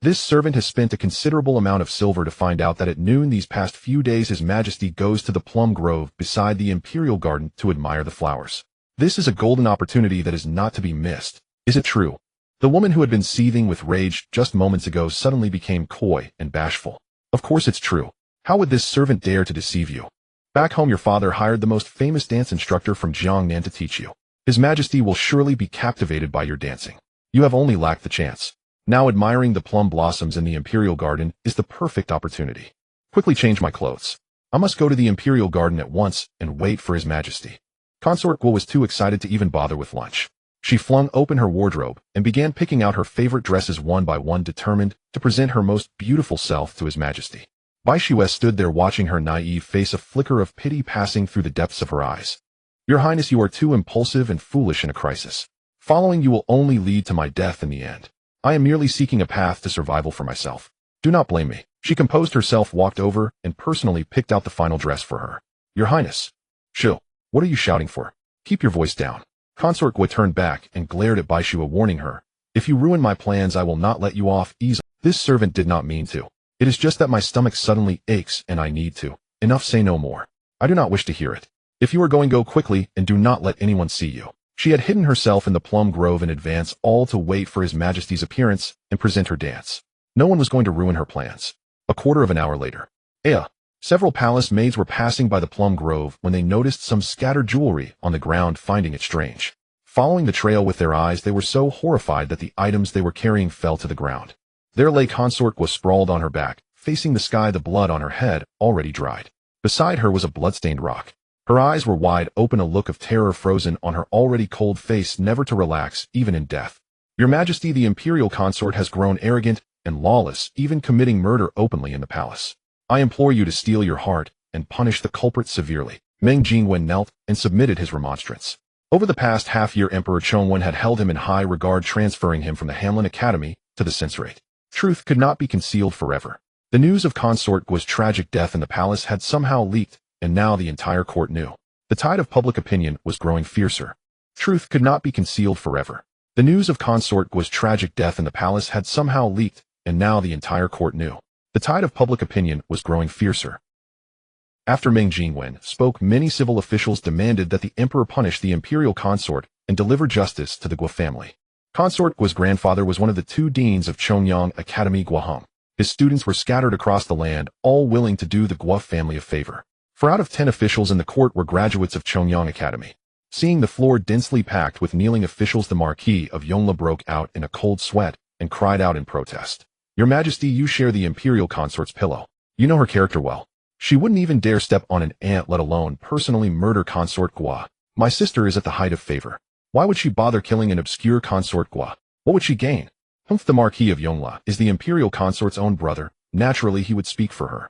This servant has spent a considerable amount of silver to find out that at noon these past few days His Majesty goes to the plum grove beside the Imperial Garden to admire the flowers. This is a golden opportunity that is not to be missed. Is it true? The woman who had been seething with rage just moments ago suddenly became coy and bashful. Of course it's true. How would this servant dare to deceive you? Back home your father hired the most famous dance instructor from Jiangnan to teach you. His Majesty will surely be captivated by your dancing. You have only lacked the chance. Now admiring the plum blossoms in the imperial garden is the perfect opportunity. Quickly change my clothes. I must go to the imperial garden at once and wait for His Majesty. Consort Guo was too excited to even bother with lunch. She flung open her wardrobe and began picking out her favorite dresses one by one, determined to present her most beautiful self to His Majesty. Bai Shue stood there watching her naive face, a flicker of pity passing through the depths of her eyes. Your Highness, you are too impulsive and foolish in a crisis. Following you will only lead to my death in the end. I am merely seeking a path to survival for myself. Do not blame me. She composed herself, walked over, and personally picked out the final dress for her. Your Highness. Shu, what are you shouting for? Keep your voice down. Consort Guo turned back and glared at Bai Shue, warning her. If you ruin my plans, I will not let you off easily. This servant did not mean to. It is just that my stomach suddenly aches and I need to. Enough, say no more. I do not wish to hear it. If you are going, go quickly and do not let anyone see you. She had hidden herself in the plum grove in advance, all to wait for His Majesty's appearance and present her dance. No one was going to ruin her plans. A quarter of an hour later. Several palace maids were passing by the plum grove when they noticed some scattered jewelry on the ground, finding it strange. Following the trail with their eyes, they were so horrified that the items they were carrying fell to the ground. There lay Consort Guo sprawled on her back, facing the sky, the blood on her head already dried. Beside her was a blood-stained rock. Her eyes were wide open, a look of terror frozen on her already cold face, never to relax, even in death. Your Majesty, the imperial consort has grown arrogant and lawless, even committing murder openly in the palace. I implore you to steel your heart and punish the culprit severely. Meng Jingwen knelt and submitted his remonstrance. Over the past half-year, Emperor Chongwen had held him in high regard, transferring him from the Hamlin Academy to the censorate. Truth could not be concealed forever. The news of Consort Guo's tragic death in the palace had somehow leaked, and now the entire court knew. The tide of public opinion was growing fiercer. Truth could not be concealed forever. The news of Consort Guo's tragic death in the palace had somehow leaked, and now the entire court knew. The tide of public opinion was growing fiercer. After Meng Jingwen spoke, many civil officials demanded that the emperor punish the imperial consort and deliver justice to the Guo family. Consort Guo's grandfather was one of the 2 deans of Chongyang Academy Guoheng. His students were scattered across the land, all willing to do the Guo family a favor. 4 out of 10 officials in the court were graduates of Chongyang Academy. Seeing the floor densely packed with kneeling officials, the Marquis of Yongle broke out in a cold sweat and cried out in protest. Your Majesty, you share the imperial consort's pillow. You know her character well. She wouldn't even dare step on an ant, let alone personally murder Consort Guo. My sister is at the height of favor. Why would she bother killing an obscure Consort Guo? What would she gain? The Marquis of Yongle is the imperial consort's own brother. Naturally, he would speak for her.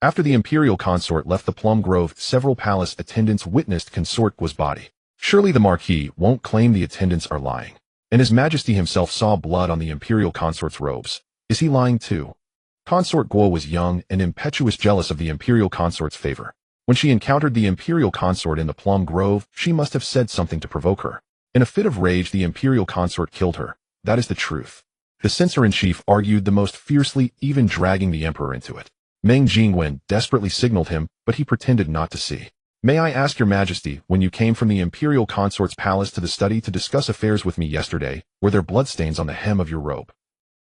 After the imperial consort left the plum grove, several palace attendants witnessed Consort Guo's body. Surely the Marquis won't claim the attendants are lying. And His Majesty himself saw blood on the imperial consort's robes. Is he lying too? Consort Guo was young and impetuous, jealous of the imperial consort's favor. When she encountered the imperial consort in the plum grove, she must have said something to provoke her. In a fit of rage, the imperial consort killed her. That is the truth. The censor-in-chief argued the most fiercely, even dragging the emperor into it. Meng Jingwen desperately signaled him, but he pretended not to see. May I ask, Your Majesty, when you came from the imperial consort's palace to the study to discuss affairs with me yesterday, were there bloodstains on the hem of your robe?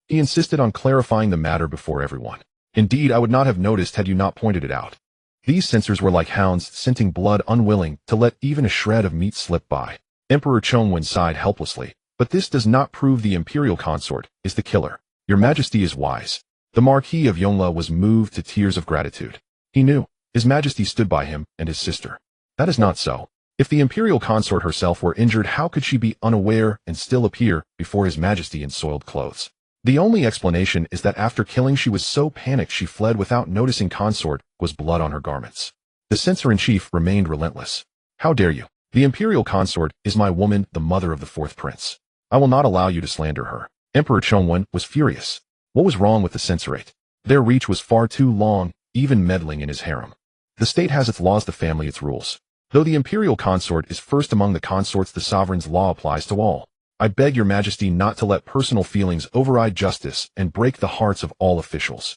He insisted on clarifying the matter before everyone. Indeed, I would not have noticed had you not pointed it out. These censors were like hounds scenting blood, unwilling to let even a shred of meat slip by. Emperor Chongwen sighed helplessly, but this does not prove the imperial consort is the killer. Your Majesty is wise. The Marquis of Yongle was moved to tears of gratitude. He knew His Majesty stood by him and his sister. That is not so. If the imperial consort herself were injured, how could she be unaware and still appear before His Majesty in soiled clothes? The only explanation is that after killing, she was so panicked she fled without noticing Consort was blood on her garments. The censor-in-chief remained relentless. How dare you? The imperial consort is my woman, the mother of the 4th prince. I will not allow you to slander her. Emperor Chongwen was furious. What was wrong with the censorate? Their reach was far too long, even meddling in his harem. The state has its laws, the family its rules. Though the imperial consort is first among the consorts, the sovereign's law applies to all. I beg Your Majesty not to let personal feelings override justice and break the hearts of all officials.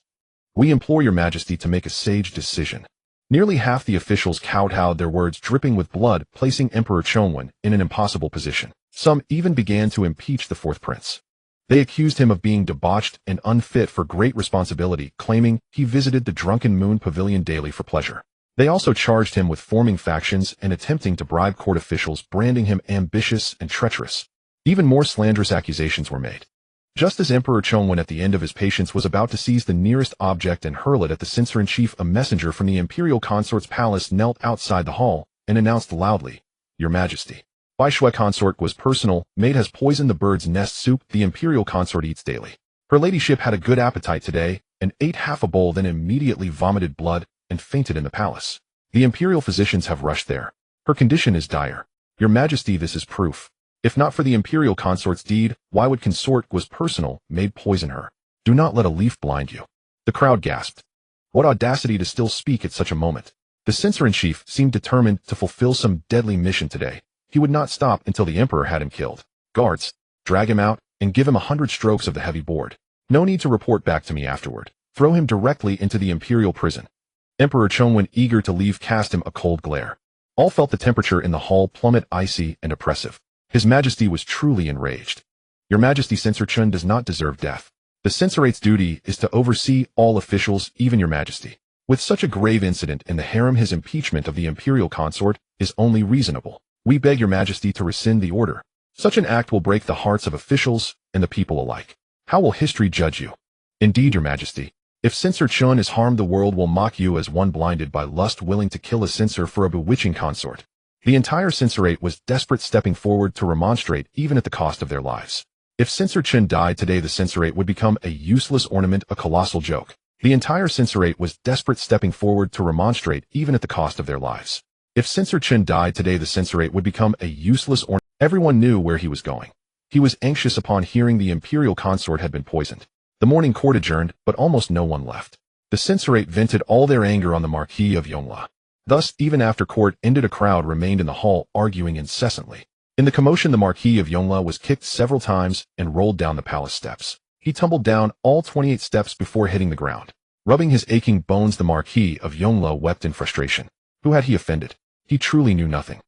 We implore Your Majesty to make a sage decision. Nearly half the officials kowtowed, their words dripping with blood, placing Emperor Chongwen in an impossible position. Some even began to impeach the 4th prince. They accused him of being debauched and unfit for great responsibility, claiming he visited the Drunken Moon Pavilion daily for pleasure. They also charged him with forming factions and attempting to bribe court officials, branding him ambitious and treacherous. Even more slanderous accusations were made. Just as Emperor Chongwen at the end of his patience was about to seize the nearest object and hurl it at the censor-in-chief, a messenger from the imperial consort's palace knelt outside the hall and announced loudly, "Your Majesty. Bai Shui consort was personal, maid has poisoned the bird's nest soup the imperial consort eats daily. Her ladyship had a good appetite today and ate half a bowl, then immediately vomited blood and fainted in the palace. The imperial physicians have rushed there. Her condition is dire. Your Majesty, this is proof. If not for the imperial consort's deed, why would consort was personal, maid poison her? Do not let a leaf blind you." The crowd gasped. What audacity to still speak at such a moment. The censor-in-chief seemed determined to fulfill some deadly mission today. He would not stop until the emperor had him killed. "Guards, drag him out and give him 100 strokes of the heavy board. No need to report back to me afterward. Throw him directly into the imperial prison." Emperor Chongwen, eager to leave, cast him a cold glare. All felt the temperature in the hall plummet, icy and oppressive. His Majesty was truly enraged. "Your Majesty, Censor Chun does not deserve death. The censorate's duty is to oversee all officials, even your Majesty. With such a grave incident in the harem, his impeachment of the imperial consort is only reasonable. We beg your Majesty to rescind the order. Such an act will break the hearts of officials and the people alike. How will history judge you?" "Indeed, your Majesty. If Censor Chun is harmed, the world will mock you as one blinded by lust, willing to kill a censor for a bewitching consort." The entire censorate was desperate, stepping forward to remonstrate even at the cost of their lives. If Censor Chun died today, the censorate would become a useless ornament, a colossal joke. The entire censorate was desperate, stepping forward to remonstrate even at the cost of their lives. If Censor Chun died today, the censorate would become a useless ornament. Everyone knew where he was going. He was anxious upon hearing the imperial consort had been poisoned. The morning court adjourned, but almost no one left. The censorate vented all their anger on the Marquis of Yonghua. Thus, even after court ended, a crowd remained in the hall, arguing incessantly. In the commotion, the Marquis of Yonghua was kicked several times and rolled down the palace steps. He tumbled down all 28 steps before hitting the ground. Rubbing his aching bones, the Marquis of Yonghua wept in frustration. Who had he offended? He truly knew nothing.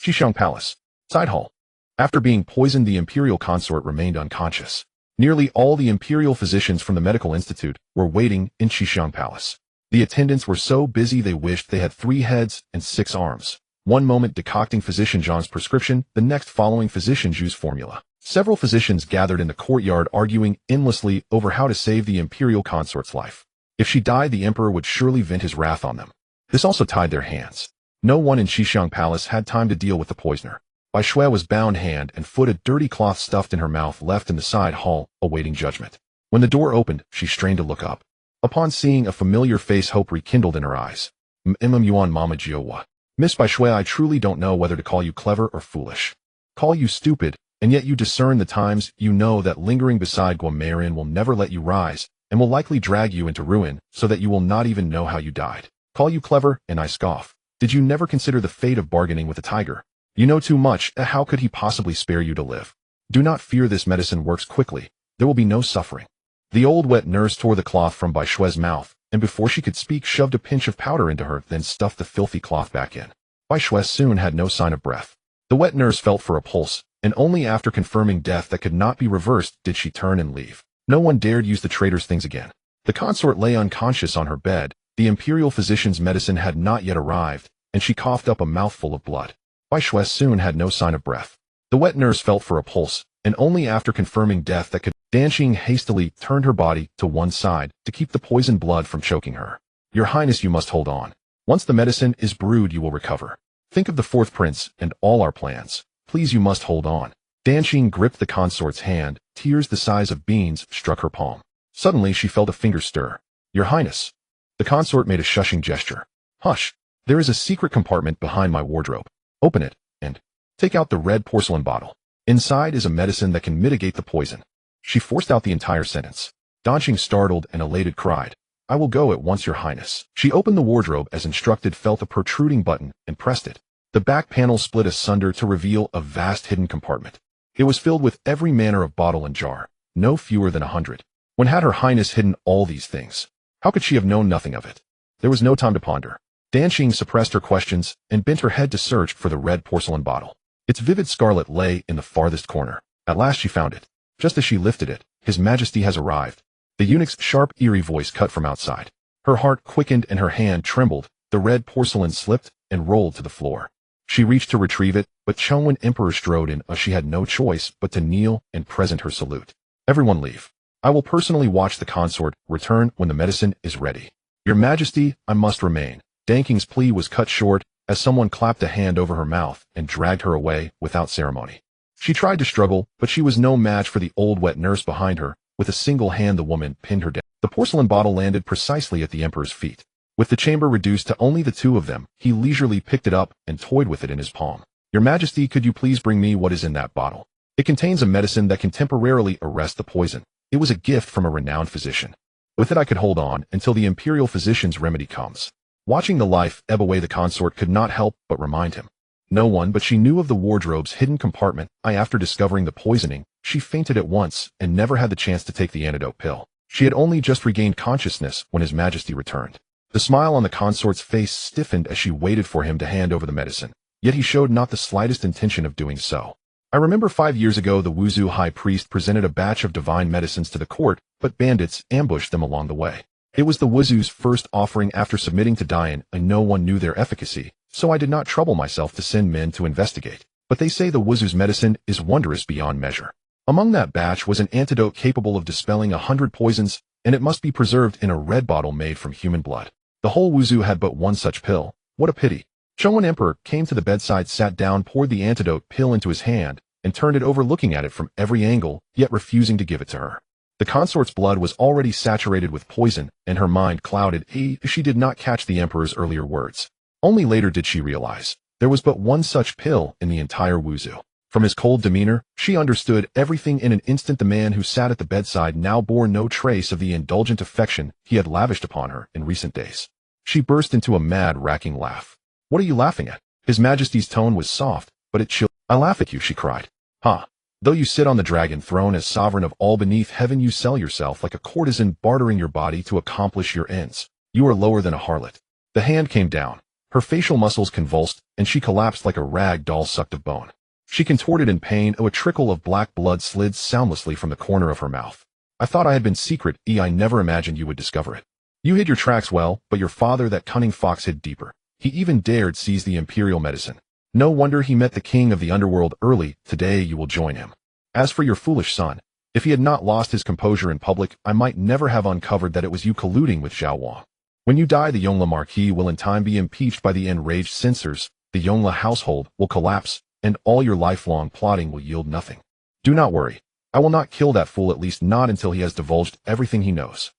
Xishang Palace. Side hall. After being poisoned, the imperial consort remained unconscious. Nearly all the imperial physicians from the medical institute were waiting in Xishang Palace. The attendants were so busy they wished they had 3 heads and 6 arms. One moment decocting physician Zhang's prescription, the next following physician Zhu's formula. Several physicians gathered in the courtyard, arguing endlessly over how to save the imperial consort's life. If she died, the emperor would surely vent his wrath on them. This also tied their hands. No one in Xishang Palace had time to deal with the poisoner. Bai Shui was bound hand and foot, a dirty cloth stuffed in her mouth, left in the side hall, awaiting judgment. When the door opened, she strained to look up. Upon seeing a familiar face, hope rekindled in her eyes. Yuan Mama Jiowa. "Miss Bai Shui, I truly don't know whether to call you clever or foolish. Call you stupid, and yet you discern the times. You know that lingering beside Guamarin will never let you rise, and will likely drag you into ruin, so that you will not even know how you died. Call you clever, and I scoff. Did you never consider the fate of bargaining with a tiger? You know too much. How could he possibly spare you to live? Do not fear, this medicine works quickly. There will be no suffering." The old wet nurse tore the cloth from Bai Shui's mouth, and before she could speak, shoved a pinch of powder into her, then stuffed the filthy cloth back in. Bai Shui soon had no sign of breath. The wet nurse felt for a pulse, and only after confirming death that could not be reversed did she turn and leave. No one dared use the traitor's things again. The consort lay unconscious on her bed. The imperial physician's medicine had not yet arrived, and she coughed up a mouthful of blood. Bai Shui soon had no sign of breath. The wet nurse felt for a pulse, and only after confirming death that could. Dan Qing hastily turned her body to one side to keep the poisoned blood from choking her. "Your Highness, you must hold on. Once the medicine is brewed, you will recover. Think of the 4th prince and all our plans. Please, you must hold on." Dan Qing gripped the consort's hand. Tears the size of beans struck her palm. Suddenly, she felt a finger stir. "Your Highness." The consort made a shushing gesture. "Hush. There is a secret compartment behind my wardrobe. Open it, and take out the red porcelain bottle. Inside is a medicine that can mitigate the poison." She forced out the entire sentence. Dan Qing, startled and elated, cried, "I will go at once, Your Highness." She opened the wardrobe as instructed, felt a protruding button, and pressed it. The back panel split asunder to reveal a vast hidden compartment. It was filled with every manner of bottle and jar, no fewer than 100. When had Her Highness hidden all these things? How could she have known nothing of it? There was no time to ponder. Dan Qing suppressed her questions and bent her head to search for the red porcelain bottle. Its vivid scarlet lay in the farthest corner. At last she found it. Just as she lifted it, "His Majesty has arrived." The eunuch's sharp, eerie voice cut from outside. Her heart quickened and her hand trembled. The red porcelain slipped and rolled to the floor. She reached to retrieve it, but Chongwen Emperor strode in. She had no choice but to kneel and present her salute. Everyone leave. I will personally watch the consort return when the medicine is ready. Your Majesty, I must remain. Danking's plea was cut short as someone clapped a hand over her mouth and dragged her away without ceremony. She tried to struggle, but she was no match for the old wet nurse behind her. With a single hand the woman pinned her down. The porcelain bottle landed precisely at the emperor's feet. With the chamber reduced to only the two of them, he leisurely picked it up and toyed with it in his palm. Your Majesty, could you please bring me what is in that bottle? It contains a medicine that can temporarily arrest the poison. It was a gift from a renowned physician. With it I could hold on until the imperial physician's remedy comes. Watching the life ebb away, the consort could not help but remind him. No one but she knew of the wardrobe's hidden compartment. After discovering the poisoning, she fainted at once and never had the chance to take the antidote pill. She had only just regained consciousness when His Majesty returned. The smile on the consort's face stiffened as she waited for him to hand over the medicine, yet he showed not the slightest intention of doing so. I remember 5 years ago the Wuzhu high priest presented a batch of divine medicines to the court, but bandits ambushed them along the way. It was the Wuzhu's first offering after submitting to Dian, and no one knew their efficacy, so I did not trouble myself to send men to investigate. But they say the Wuzhu's medicine is wondrous beyond measure. Among that batch was an antidote capable of dispelling 100 poisons, and it must be preserved in a red bottle made from human blood. The whole Wuzhu had but one such pill. What a pity. Chongwen Emperor came to the bedside, sat down, poured the antidote pill into his hand, and turned it over, looking at it from every angle, yet refusing to give it to her. The consort's blood was already saturated with poison, and her mind clouded. She did not catch the emperor's earlier words. Only later did she realize there was but one such pill in the entire Wuzhu. From his cold demeanor, she understood everything in an instant. The man who sat at the bedside now bore no trace of the indulgent affection he had lavished upon her in recent days. She burst into a mad, racking laugh. What are you laughing at? His Majesty's tone was soft, but it chilled. I laugh at you, she cried. Ha! Though you sit on the dragon throne as sovereign of all beneath heaven, you sell yourself like a courtesan, bartering your body to accomplish your ends. You are lower than a harlot. The hand came down. Her facial muscles convulsed, and she collapsed like a rag doll sucked of bone. She contorted in pain. A trickle of black blood slid soundlessly from the corner of her mouth. I thought I had been secret. I never imagined you would discover it. You hid your tracks well, but your father, that cunning fox, hid deeper. He even dared seize the imperial medicine. No wonder he met the king of the underworld early. Today you will join him. As for your foolish son, if he had not lost his composure in public, I might never have uncovered that it was you colluding with Zhao Wang. When you die, the Yongle Marquis will in time be impeached by the enraged censors, the Yongle household will collapse, and all your lifelong plotting will yield nothing. Do not worry. I will not kill that fool, at least not until he has divulged everything he knows.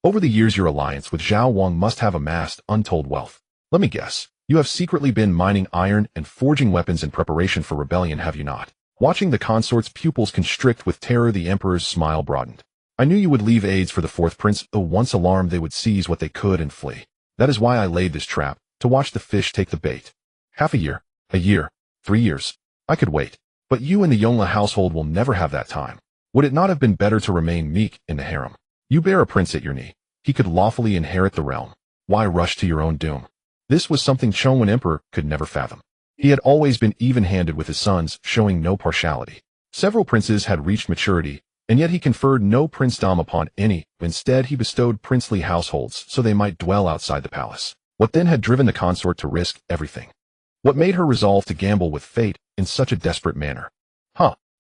Over the years, your alliance with Zhao Wang must have amassed untold wealth. Let me guess. You have secretly been mining iron and forging weapons in preparation for rebellion, have you not? Watching the consort's pupils constrict with terror, the emperor's smile broadened. I knew you would leave aids for the fourth prince, though once alarmed they would seize what they could and flee. That is why I laid this trap, to watch the fish take the bait. Half a year, 3 years. I could wait. But you and the Yongle household will never have that time. Would it not have been better to remain meek in the harem? You bear a prince at your knee. He could lawfully inherit the realm. Why rush to your own doom? This was something Chongwen Emperor could never fathom. He had always been even-handed with his sons, showing no partiality. Several princes had reached maturity, and yet he conferred no princedom upon any. Instead, he bestowed princely households so they might dwell outside the palace. What then had driven the consort to risk everything? What made her resolve to gamble with fate in such a desperate manner?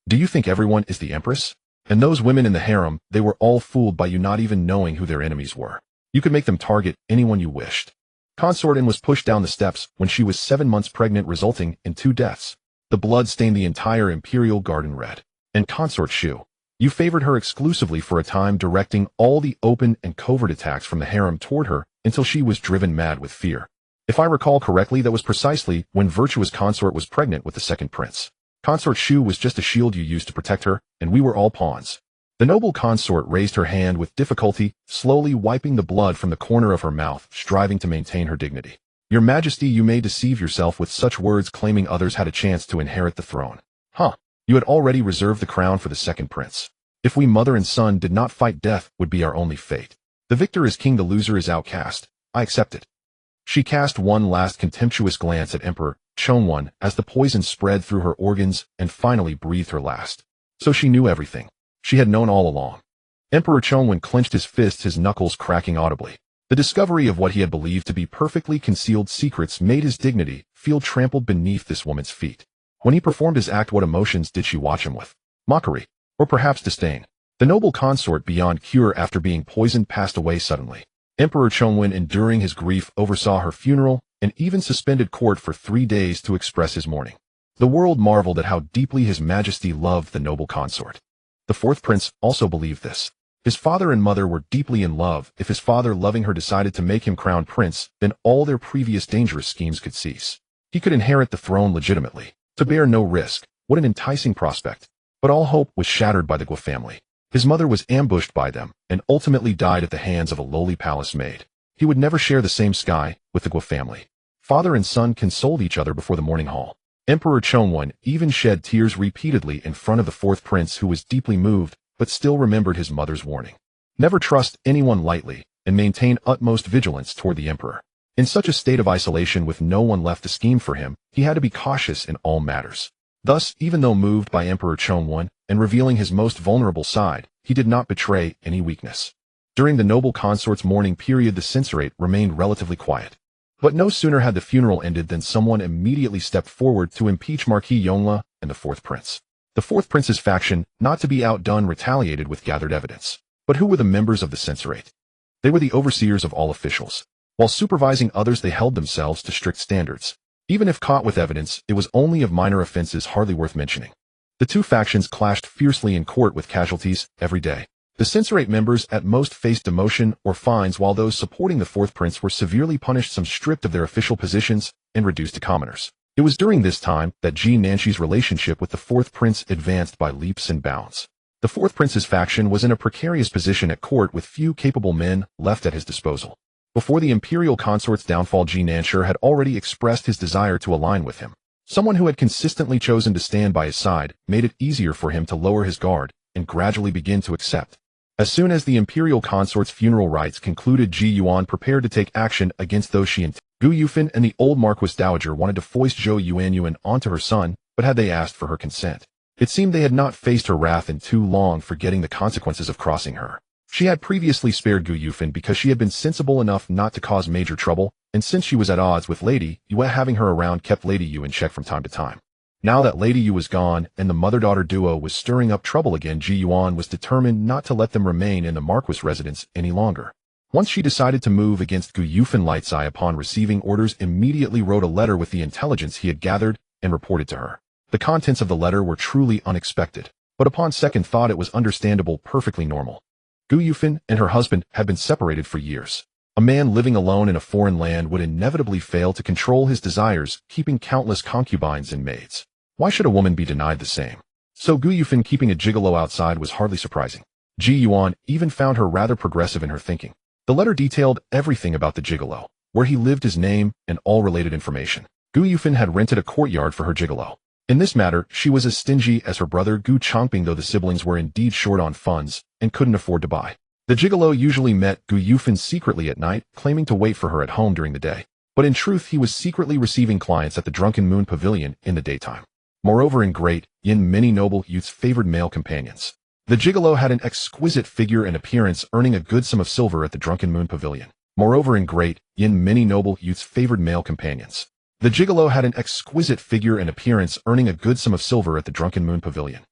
Do you think everyone is the empress? And those women in the harem, they were all fooled by you, not even knowing who their enemies were. You could make them target anyone you wished. Consort N was pushed down the steps when she was 7 months pregnant, resulting in 2 deaths. The blood stained the entire imperial garden red. And Consort Shu, you favored her exclusively for a time, directing all the open and covert attacks from the harem toward her until she was driven mad with fear. If I recall correctly, that was precisely when virtuous Consort was pregnant with the second prince. Consort Shu was just a shield you used to protect her, and we were all pawns. The noble consort raised her hand with difficulty, slowly wiping the blood from the corner of her mouth, striving to maintain her dignity. Your Majesty, you may deceive yourself with such words, claiming others had a chance to inherit the throne. You had already reserved the crown for the second prince. If we mother and son did not fight, death would be our only fate. The victor is king, the loser is outcast. I accept it. She cast one last contemptuous glance at Emperor Chongwen as the poison spread through her organs and finally breathed her last. So she knew everything. She had known all along. Emperor Chongwen clenched his fists, his knuckles cracking audibly. The discovery of what he had believed to be perfectly concealed secrets made his dignity feel trampled beneath this woman's feet. When he performed his act, what emotions did she watch him with? Mockery, or perhaps disdain? The noble consort, beyond cure after being poisoned, passed away suddenly. Emperor Chongwen, enduring his grief, oversaw her funeral and even suspended court for 3 days to express his mourning. The world marveled at how deeply His Majesty loved the noble consort. The fourth prince also believed this. His father and mother were deeply in love. If his father, loving her, decided to make him crown prince, then all their previous dangerous schemes could cease. He could inherit the throne legitimately, to bear no risk. What an enticing prospect! But all hope was shattered by the Gu family. His mother was ambushed by them and ultimately died at the hands of a lowly palace maid. He would never share the same sky with the Gu family. Father and son consoled each other before the morning hall. Emperor Chongwen even shed tears repeatedly in front of the fourth prince, who was deeply moved but still remembered his mother's warning. Never trust anyone lightly and maintain utmost vigilance toward the emperor. In such a state of isolation with no one left to scheme for him, he had to be cautious in all matters. Thus, even though moved by Emperor Chongwen and revealing his most vulnerable side, he did not betray any weakness. During the noble consort's mourning period, the censorate remained relatively quiet. But no sooner had the funeral ended than someone immediately stepped forward to impeach Marquis Yongle and the fourth prince. The fourth prince's faction, not to be outdone, retaliated with gathered evidence. But who were the members of the censorate? They were the overseers of all officials. While supervising others, they held themselves to strict standards. Even if caught with evidence, it was only of minor offenses, hardly worth mentioning. The two factions clashed fiercely in court with casualties every day. The censorate members at most faced demotion or fines, while those supporting the fourth prince were severely punished, some stripped of their official positions and reduced to commoners. It was during this time that Ji Nanshi's relationship with the fourth prince advanced by leaps and bounds. The fourth prince's faction was in a precarious position at court with few capable men left at his disposal. Before the imperial consort's downfall, Ji Nanshi had already expressed his desire to align with him. Someone who had consistently chosen to stand by his side made it easier for him to lower his guard and gradually begin to accept. As soon as the imperial consort's funeral rites concluded, Ji Yuan prepared to take action against those she and Gu Yufan and the old Marquis Dowager wanted to foist Zhou Yuanyuan onto her son, but had they asked for her consent? It seemed they had not faced her wrath in too long, forgetting the consequences of crossing her. She had previously spared Gu Yufan because she had been sensible enough not to cause major trouble, and since she was at odds with Lady Yue, having her around kept Lady Yue in check from time to time. Now that Lady Yue was gone and the mother-daughter duo was stirring up trouble again, Ji Yuan was determined not to let them remain in the Marquis residence any longer. Once she decided to move against Gu Yufan, Lightseye, upon receiving orders, immediately wrote a letter with the intelligence he had gathered and reported to her. The contents of the letter were truly unexpected, but upon second thought it was understandable, perfectly normal. Gu Yufan and her husband had been separated for years. A man living alone in a foreign land would inevitably fail to control his desires, keeping countless concubines and maids. Why should a woman be denied the same? So Gu Yufan keeping a gigolo outside was hardly surprising. Ji Yuan even found her rather progressive in her thinking. The letter detailed everything about the gigolo, where he lived, his name, and all related information. Gu Yufan had rented a courtyard for her gigolo. In this matter, she was as stingy as her brother Gu Changping, though the siblings were indeed short on funds and couldn't afford to buy. The gigolo usually met Gu Yufan secretly at night, claiming to wait for her at home during the day. But in truth, he was secretly receiving clients at the Drunken Moon Pavilion in the daytime. Moreover, in great Yin, many noble youths favored male companions. The gigolo had an exquisite figure and appearance, earning a good sum of silver at the Drunken Moon Pavilion. Moreover, in great Yin, many noble youths favored male companions. The gigolo had an exquisite figure and appearance, earning a good sum of silver at the Drunken Moon Pavilion.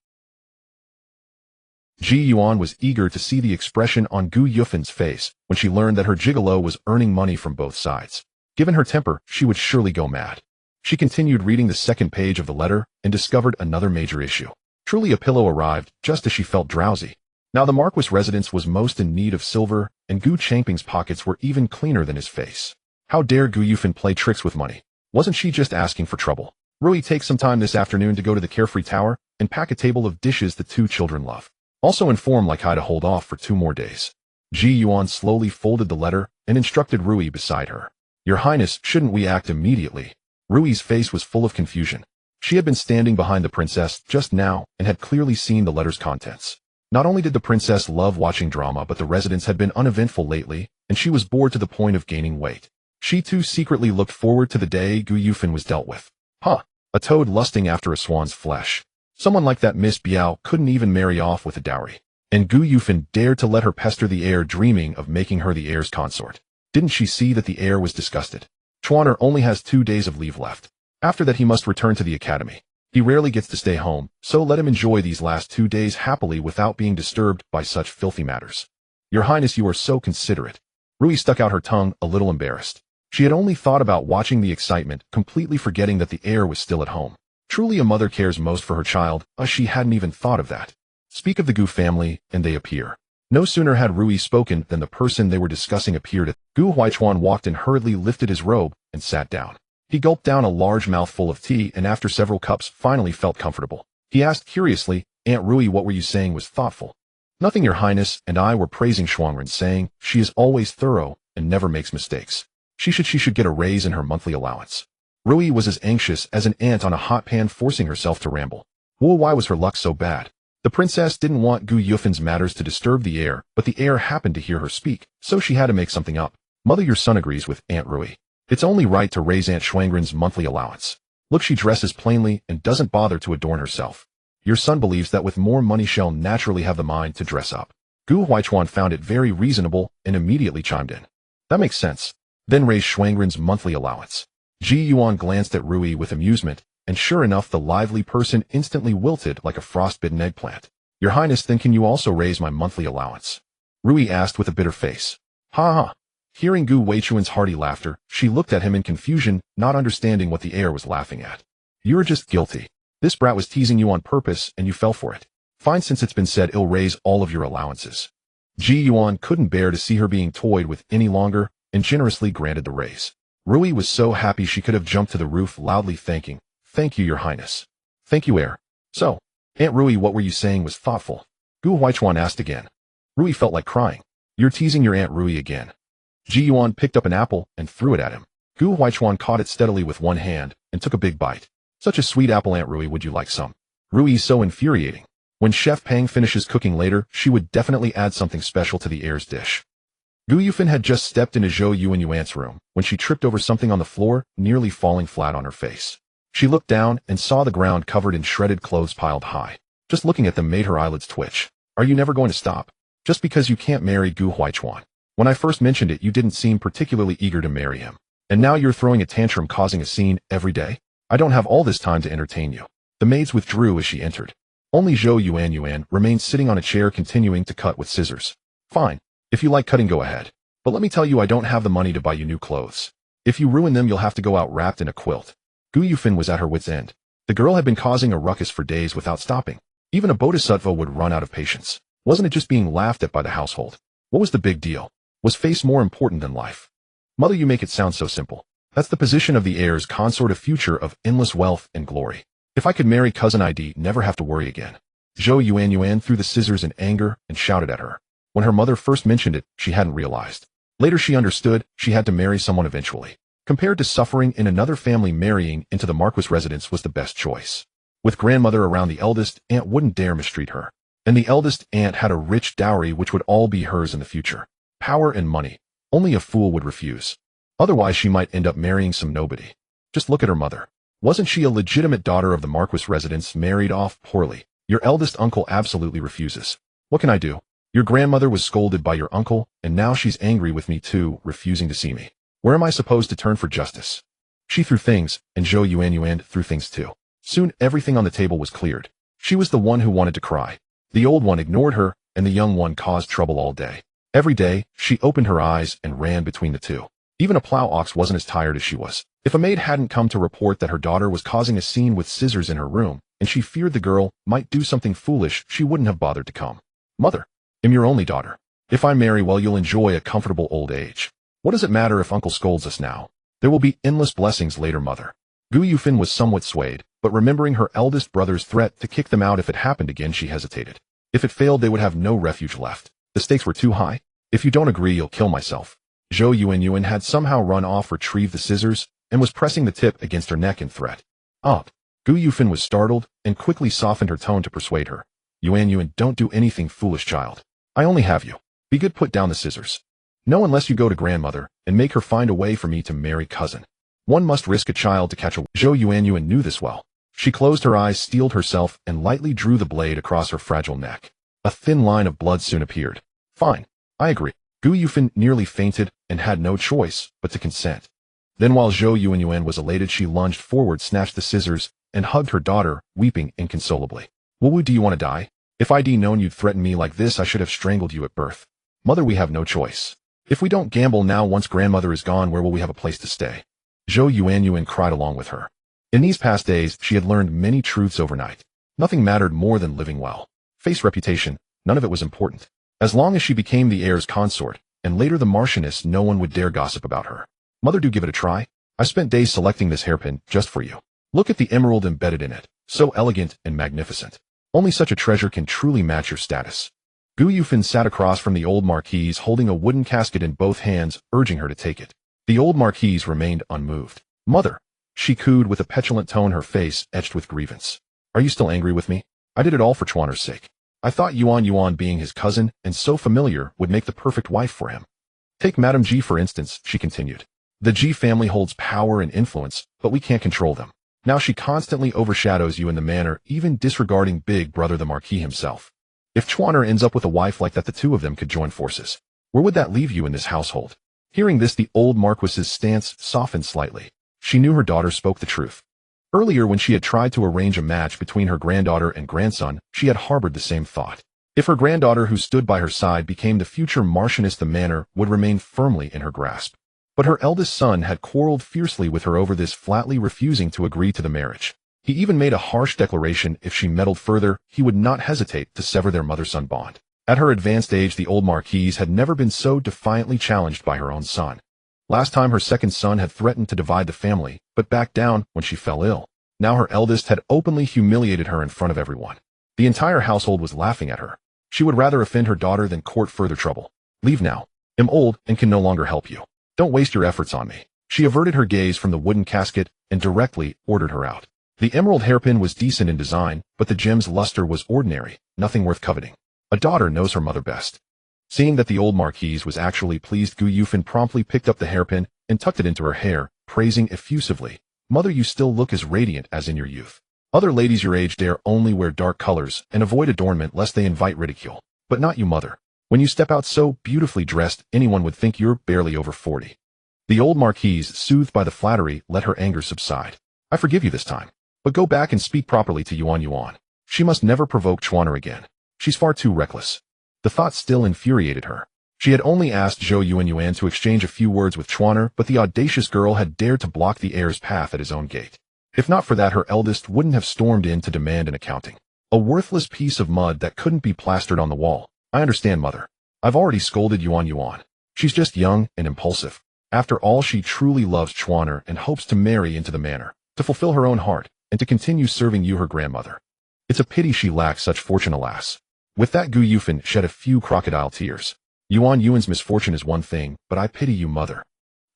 Ji Yuan was eager to see the expression on Gu Yufan's face when she learned that her gigolo was earning money from both sides. Given her temper, she would surely go mad. She continued reading the second page of the letter and discovered another major issue. Truly, a pillow arrived just as she felt drowsy. Now the Marquis residence was most in need of silver, and Gu Changping's pockets were even cleaner than his face. How dare Gu Yufan play tricks with money? Wasn't she just asking for trouble? Rui, take some time this afternoon to go to the Carefree Tower and pack a table of dishes the two children love. Also inform Lai Kai to hold off for 2 more days. Ji Yuan slowly folded the letter and instructed Rui beside her. Your Highness, shouldn't we act immediately? Rui's face was full of confusion. She had been standing behind the princess just now and had clearly seen the letter's contents. Not only did the princess love watching drama, but the residence had been uneventful lately, and she was bored to the point of gaining weight. She too secretly looked forward to the day Gu Yufan was dealt with. Huh, a toad lusting after a swan's flesh. Someone like that Miss Biao couldn't even marry off with a dowry. And Gu Yufan dared to let her pester the heir, dreaming of making her the heir's consort. Didn't she see that the heir was disgusted? Chuaner only has 2 days of leave left. After that he must return to the academy. He rarely gets to stay home, so let him enjoy these last 2 days happily without being disturbed by such filthy matters. Your Highness, you are so considerate. Rui stuck out her tongue, a little embarrassed. She had only thought about watching the excitement, completely forgetting that the heir was still at home. Truly a mother cares most for her child, she hadn't even thought of that. Speak of the Gu family, and they appear. No sooner had Rui spoken than the person they were discussing appeared. Gu Huaichuan walked in, hurriedly lifted his robe, and sat down. He gulped down a large mouthful of tea and after several cups finally felt comfortable. He asked curiously, Aunt Rui, what were you saying was thoughtful? Nothing, Your Highness and I were praising Shuangren, saying she is always thorough and never makes mistakes. She should get a raise in her monthly allowance. Rui was as anxious as an ant on a hot pan, forcing herself to ramble. Why was her luck so bad? The princess didn't want Gu Yufin's matters to disturb the heir, but the heir happened to hear her speak, so she had to make something up. Mother, your son agrees with Aunt Rui. It's only right to raise Aunt Shuangren's monthly allowance. Look, she dresses plainly and doesn't bother to adorn herself. Your son believes that with more money she'll naturally have the mind to dress up. Gu Huaichuan found it very reasonable and immediately chimed in. That makes sense. Then raise Shuangren's monthly allowance. Ji Yuan glanced at Rui with amusement, and sure enough the lively person instantly wilted like a frostbitten eggplant. Your Highness, then can you also raise my monthly allowance? Rui asked with a bitter face. Ha ha. Hearing Gu Huaichuan's hearty laughter, she looked at him in confusion, not understanding what the heir was laughing at. You're just guilty. This brat was teasing you on purpose and you fell for it. Fine, since it's been said, he'll raise all of your allowances. Ji Yuan couldn't bear to see her being toyed with any longer and generously granted the raise. Rui was so happy she could have jumped to the roof, loudly thanking, Thank you, Your Highness. Thank you, heir. So, Aunt Rui, what were you saying was thoughtful? Gu Huaichuan asked again. Rui felt like crying. You're teasing your Aunt Rui again. Ji Yuan picked up an apple and threw it at him. Gu Huaichuan caught it steadily with one hand and took a big bite. Such a sweet apple, Aunt Rui, would you like some? Rui's so infuriating. When Chef Pang finishes cooking later, she would definitely add something special to the heir's dish. Gu Yufin had just stepped into Zhou Yuan's room when she tripped over something on the floor, nearly falling flat on her face. She looked down and saw the ground covered in shredded clothes piled high. Just looking at them made her eyelids twitch. Are you never going to stop? Just because you can't marry Gu Huaichuan. When I first mentioned it, you didn't seem particularly eager to marry him. And now you're throwing a tantrum, causing a scene every day? I don't have all this time to entertain you. The maids withdrew as she entered. Only Zhou Yuan remained sitting on a chair, continuing to cut with scissors. Fine. If you like cutting, go ahead. But let me tell you, I don't have the money to buy you new clothes. If you ruin them, you'll have to go out wrapped in a quilt. Gu Yufin was at her wit's end. The girl had been causing a ruckus for days without stopping. Even a bodhisattva would run out of patience. Wasn't it just being laughed at by the household? What was the big deal? Was face more important than life? Mother, you make it sound so simple. That's the position of the heir's consort, a future of endless wealth and glory. If I could marry cousin, I'd never have to worry again. Zhou Yuan threw the scissors in anger and shouted at her. When her mother first mentioned it, she hadn't realized. Later she understood she had to marry someone eventually. Compared to suffering in another family, marrying into the Marquis residence was the best choice. With grandmother around, the eldest aunt wouldn't dare mistreat her. And the eldest aunt had a rich dowry which would all be hers in the future. Power and money. Only a fool would refuse. Otherwise she might end up marrying some nobody. Just look at her mother. Wasn't she a legitimate daughter of the Marquis residence, married off poorly? Your eldest uncle absolutely refuses. What can I do? Your grandmother was scolded by your uncle, and now she's angry with me too, refusing to see me. Where am I supposed to turn for justice? She threw things, and Zhou Yuan threw things too. Soon everything on the table was cleared. She was the one who wanted to cry. The old one ignored her, and the young one caused trouble all day. Every day, she opened her eyes and ran between the two. Even a plow ox wasn't as tired as she was. If a maid hadn't come to report that her daughter was causing a scene with scissors in her room, and she feared the girl might do something foolish, she wouldn't have bothered to come. Mother, I'm your only daughter. If I marry well, you'll enjoy a comfortable old age. What does it matter if uncle scolds us now? There will be endless blessings later, mother. Gu Yufin was somewhat swayed, but remembering her eldest brother's threat to kick them out if it happened again, she hesitated. If it failed, they would have no refuge left. The stakes were too high. If you don't agree, you'll kill myself. Zhou Yuan had somehow run off, retrieved the scissors, and was pressing the tip against her neck in threat. Up. Gu Yufin was startled and quickly softened her tone to persuade her. Yuan, don't do anything foolish, child. I only have you. Be good, put down the scissors. No, unless you go to grandmother and make her find a way for me to marry cousin. One must risk a child to catch a... Zhou Yuan knew this well. She closed her eyes, steeled herself, and lightly drew the blade across her fragile neck. A thin line of blood soon appeared. Fine. I agree. Gu Yufin nearly fainted and had no choice but to consent. Then while Zhou Yuanyuan was elated, she lunged forward, snatched the scissors, and hugged her daughter, weeping inconsolably. Wu, do you want to die? If I'd known you'd threaten me like this, I should have strangled you at birth. Mother, we have no choice. If we don't gamble now, once grandmother is gone, where will we have a place to stay? Zhou Yuanyuan cried along with her. In these past days, she had learned many truths overnight. Nothing mattered more than living well. Face, reputation, none of it was important. As long as she became the heir's consort, and later the Marchioness, no one would dare gossip about her. Mother, do give it a try. I spent days selecting this hairpin just for you. Look at the emerald embedded in it, so elegant and magnificent. Only such a treasure can truly match your status. Gu Yufin sat across from the old marquise, holding a wooden casket in both hands, urging her to take it. The old marquise remained unmoved. Mother, she cooed with a petulant tone, her face etched with grievance. Are you still angry with me? I did it all for Chuaner's sake. I thought Yuan being his cousin and so familiar would make the perfect wife for him. Take Madame Ji for instance, she continued. The Ji family holds power and influence, but we can't control them. Now she constantly overshadows you in the manner, even disregarding big brother the Marquis himself. If Chuaner ends up with a wife like that, the two of them could join forces. Where would that leave you in this household? Hearing this, the old Marquis's stance softened slightly. She knew her daughter spoke the truth. Earlier, when she had tried to arrange a match between her granddaughter and grandson, she had harbored the same thought. If her granddaughter, who stood by her side, became the future Marchioness, the manor would remain firmly in her grasp. But her eldest son had quarreled fiercely with her over this, flatly refusing to agree to the marriage. He even made a harsh declaration if she meddled further, he would not hesitate to sever their mother-son bond. At her advanced age, the old marquise had never been so defiantly challenged by her own son. Last time, her second son had threatened to divide the family, but backed down when she fell ill. Now her eldest had openly humiliated her in front of everyone. The entire household was laughing at her. She would rather offend her daughter than court further trouble. Leave now. I'm old and can no longer help you. Don't waste your efforts on me. She averted her gaze from the wooden casket and directly ordered her out. The emerald hairpin was decent in design, but the gem's luster was ordinary, nothing worth coveting. A daughter knows her mother best. Seeing that the old marquise was actually pleased, Gu Yufin promptly picked up the hairpin and tucked it into her hair, praising effusively, Mother, you still look as radiant as in your youth. Other ladies your age dare only wear dark colors and avoid adornment lest they invite ridicule. But not you, Mother. When you step out so beautifully dressed, anyone would think you're barely over 40. The old marquise, soothed by the flattery, let her anger subside. I forgive you this time. But go back and speak properly to Yuan. She must never provoke Chuaner again. She's far too reckless. The thought still infuriated her. She had only asked Zhou Yuanyuan to exchange a few words with Chuaner, but the audacious girl had dared to block the heir's path at his own gate. If not for that, her eldest wouldn't have stormed in to demand an accounting. A worthless piece of mud that couldn't be plastered on the wall. I understand, Mother. I've already scolded Yuan. She's just young and impulsive. After all, she truly loves Chuaner and hopes to marry into the manor, to fulfill her own heart, and to continue serving you, her grandmother. It's a pity she lacks such fortune, alas. With that, Gu Yufin shed a few crocodile tears. Yuan's misfortune is one thing, but I pity you, Mother.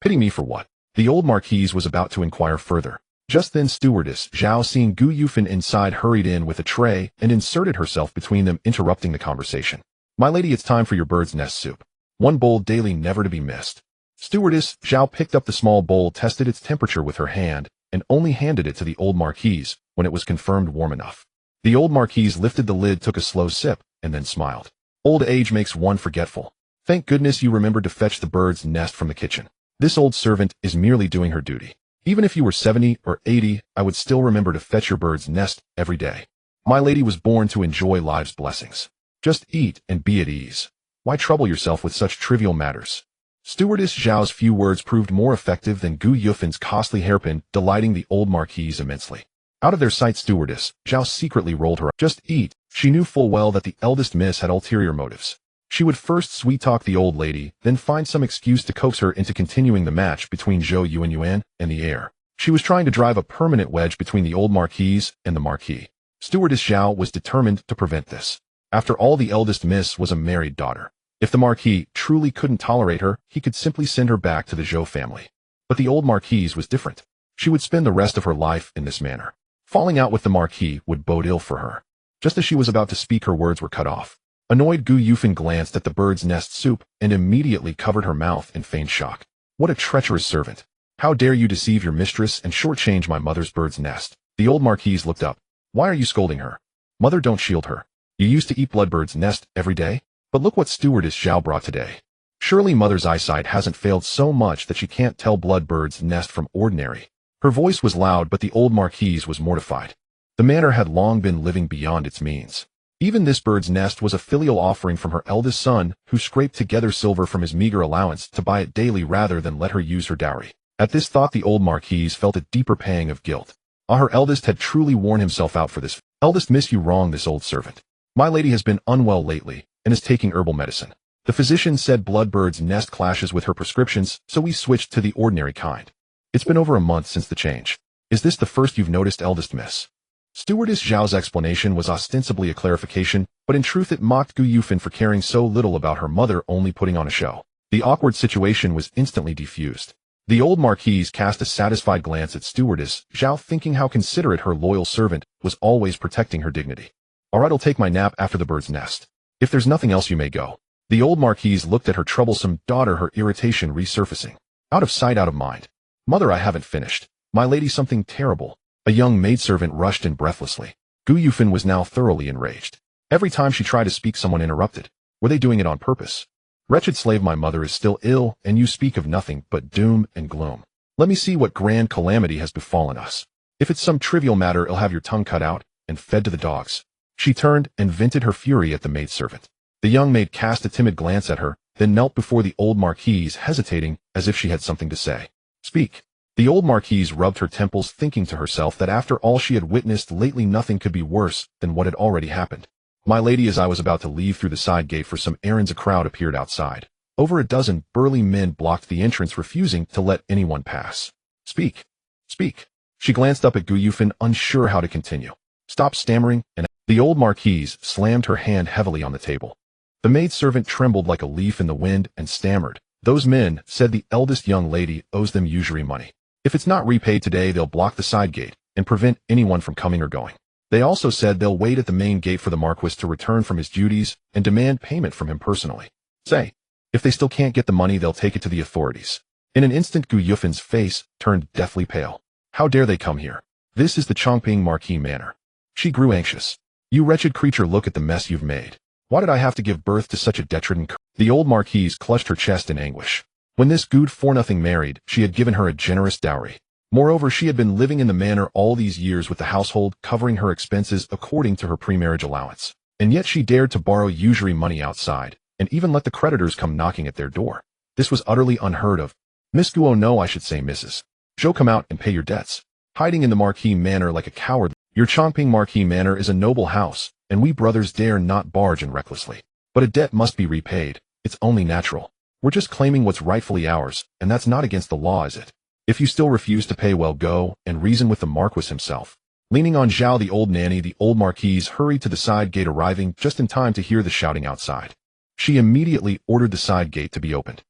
Pity me for what? The old marquise was about to inquire further. Just then stewardess Zhao, seeing Gu Yufin inside, hurried in with a tray and inserted herself between them, interrupting the conversation. My lady, it's time for your bird's nest soup. One bowl daily, never to be missed. Stewardess Zhao picked up the small bowl, tested its temperature with her hand, and only handed it to the old marquise when it was confirmed warm enough. The old marquise lifted the lid, took a slow sip, and then smiled. Old age makes one forgetful. Thank goodness you remembered to fetch the bird's nest from the kitchen. This old servant is merely doing her duty. Even if you were 70 or 80, I would still remember to fetch your bird's nest every day. My lady was born to enjoy life's blessings. Just eat and be at ease. Why trouble yourself with such trivial matters? Stewardess Zhao's few words proved more effective than Gu Yufin's costly hairpin, delighting the old marquise immensely. Out of their sight, stewardess Zhao secretly rolled her up. Just eat. She knew full well that the eldest miss had ulterior motives. She would first sweet-talk the old lady, then find some excuse to coax her into continuing the match between Zhou Yuanyuan and the heir. She was trying to drive a permanent wedge between the old marquise and the marquis. Stewardess Zhao was determined to prevent this. After all, the eldest miss was a married daughter. If the marquis truly couldn't tolerate her, he could simply send her back to the Zhou family. But the old marquise was different. She would spend the rest of her life in this manner. Falling out with the marquis would bode ill for her. Just as she was about to speak, her words were cut off. Annoyed, Gu Yufin glanced at the bird's nest soup and immediately covered her mouth in feigned shock. What a treacherous servant! How dare you deceive your mistress and shortchange my mother's bird's nest? The old marquise looked up. Why are you scolding her? Mother, don't shield her. You used to eat bloodbird's nest every day? But look what stewardess Zhao brought today. Surely mother's eyesight hasn't failed so much that she can't tell bloodbird's nest from ordinary. Her voice was loud, but the old marquise was mortified. The manor had long been living beyond its means. Even this bird's nest was a filial offering from her eldest son, who scraped together silver from his meager allowance to buy it daily rather than let her use her dowry. At this thought, the old marquise felt a deeper pang of guilt. Her eldest had truly worn himself out for this. Eldest, miss, you wrong this old servant. My lady has been unwell lately and is taking herbal medicine. The physician said bloodbird's nest clashes with her prescriptions, so we switched to the ordinary kind. It's been over a month since the change. Is this the first you've noticed, eldest miss? Stewardess Zhao's explanation was ostensibly a clarification, but in truth it mocked Gu Yufin for caring so little about her mother only putting on a show. The awkward situation was instantly defused. The old marquise cast a satisfied glance at Stewardess Zhao, thinking how considerate her loyal servant was, always protecting her dignity. All right, I'll take my nap after the bird's nest. If there's nothing else, you may go. The old marquise looked at her troublesome daughter, her irritation resurfacing. Out of sight, out of mind. Mother, I haven't finished. My lady, something terrible. A young maidservant rushed in breathlessly. Gu Yufin was now thoroughly enraged. Every time she tried to speak, someone interrupted. Were they doing it on purpose? Wretched slave, my mother is still ill, and you speak of nothing but doom and gloom. Let me see what grand calamity has befallen us. If it's some trivial matter, I'll have your tongue cut out and fed to the dogs. She turned and vented her fury at the maidservant. The young maid cast a timid glance at her, then knelt before the old marquise, hesitating as if she had something to say. Speak. The old marquise rubbed her temples, thinking to herself that after all she had witnessed lately, nothing could be worse than what had already happened. My lady, as I was about to leave through the side gate for some errands, a crowd appeared outside. Over a dozen burly men blocked the entrance, refusing to let anyone pass. Speak. Speak. She glanced up at Gu Yufin, unsure how to continue. Stop stammering, and the old marquise slammed her hand heavily on the table. The maidservant trembled like a leaf in the wind and stammered. Those men said the eldest young lady owes them usury money. If it's not repaid today, they'll block the side gate and prevent anyone from coming or going. They also said they'll wait at the main gate for the Marquis to return from his duties and demand payment from him personally. Say, if they still can't get the money, they'll take it to the authorities. In an instant, Gu Yufin's face turned deathly pale. How dare they come here? This is the Changping Marquis manor. She grew anxious. You wretched creature, look at the mess you've made. Why did I have to give birth to such a detritus? The old marquise clutched her chest in anguish. When this good for nothing married, she had given her a generous dowry. Moreover, she had been living in the manor all these years with the household covering her expenses according to her pre-marriage allowance. And yet she dared to borrow usury money outside, and even let the creditors come knocking at their door. This was utterly unheard of. Miss Guo, no, I should say Mrs. Zhou, come out and pay your debts. Hiding in the Marquis manor like a coward. Your Changping Marquis manor is a noble house, and we brothers dare not barge in recklessly. But a debt must be repaid. It's only natural. We're just claiming what's rightfully ours, and that's not against the law, is it? If you still refuse to pay, well, go and reason with the Marquis himself. Leaning on Zhao, the old nanny, the old marquise hurried to the side gate, arriving just in time to hear the shouting outside. She immediately ordered the side gate to be opened.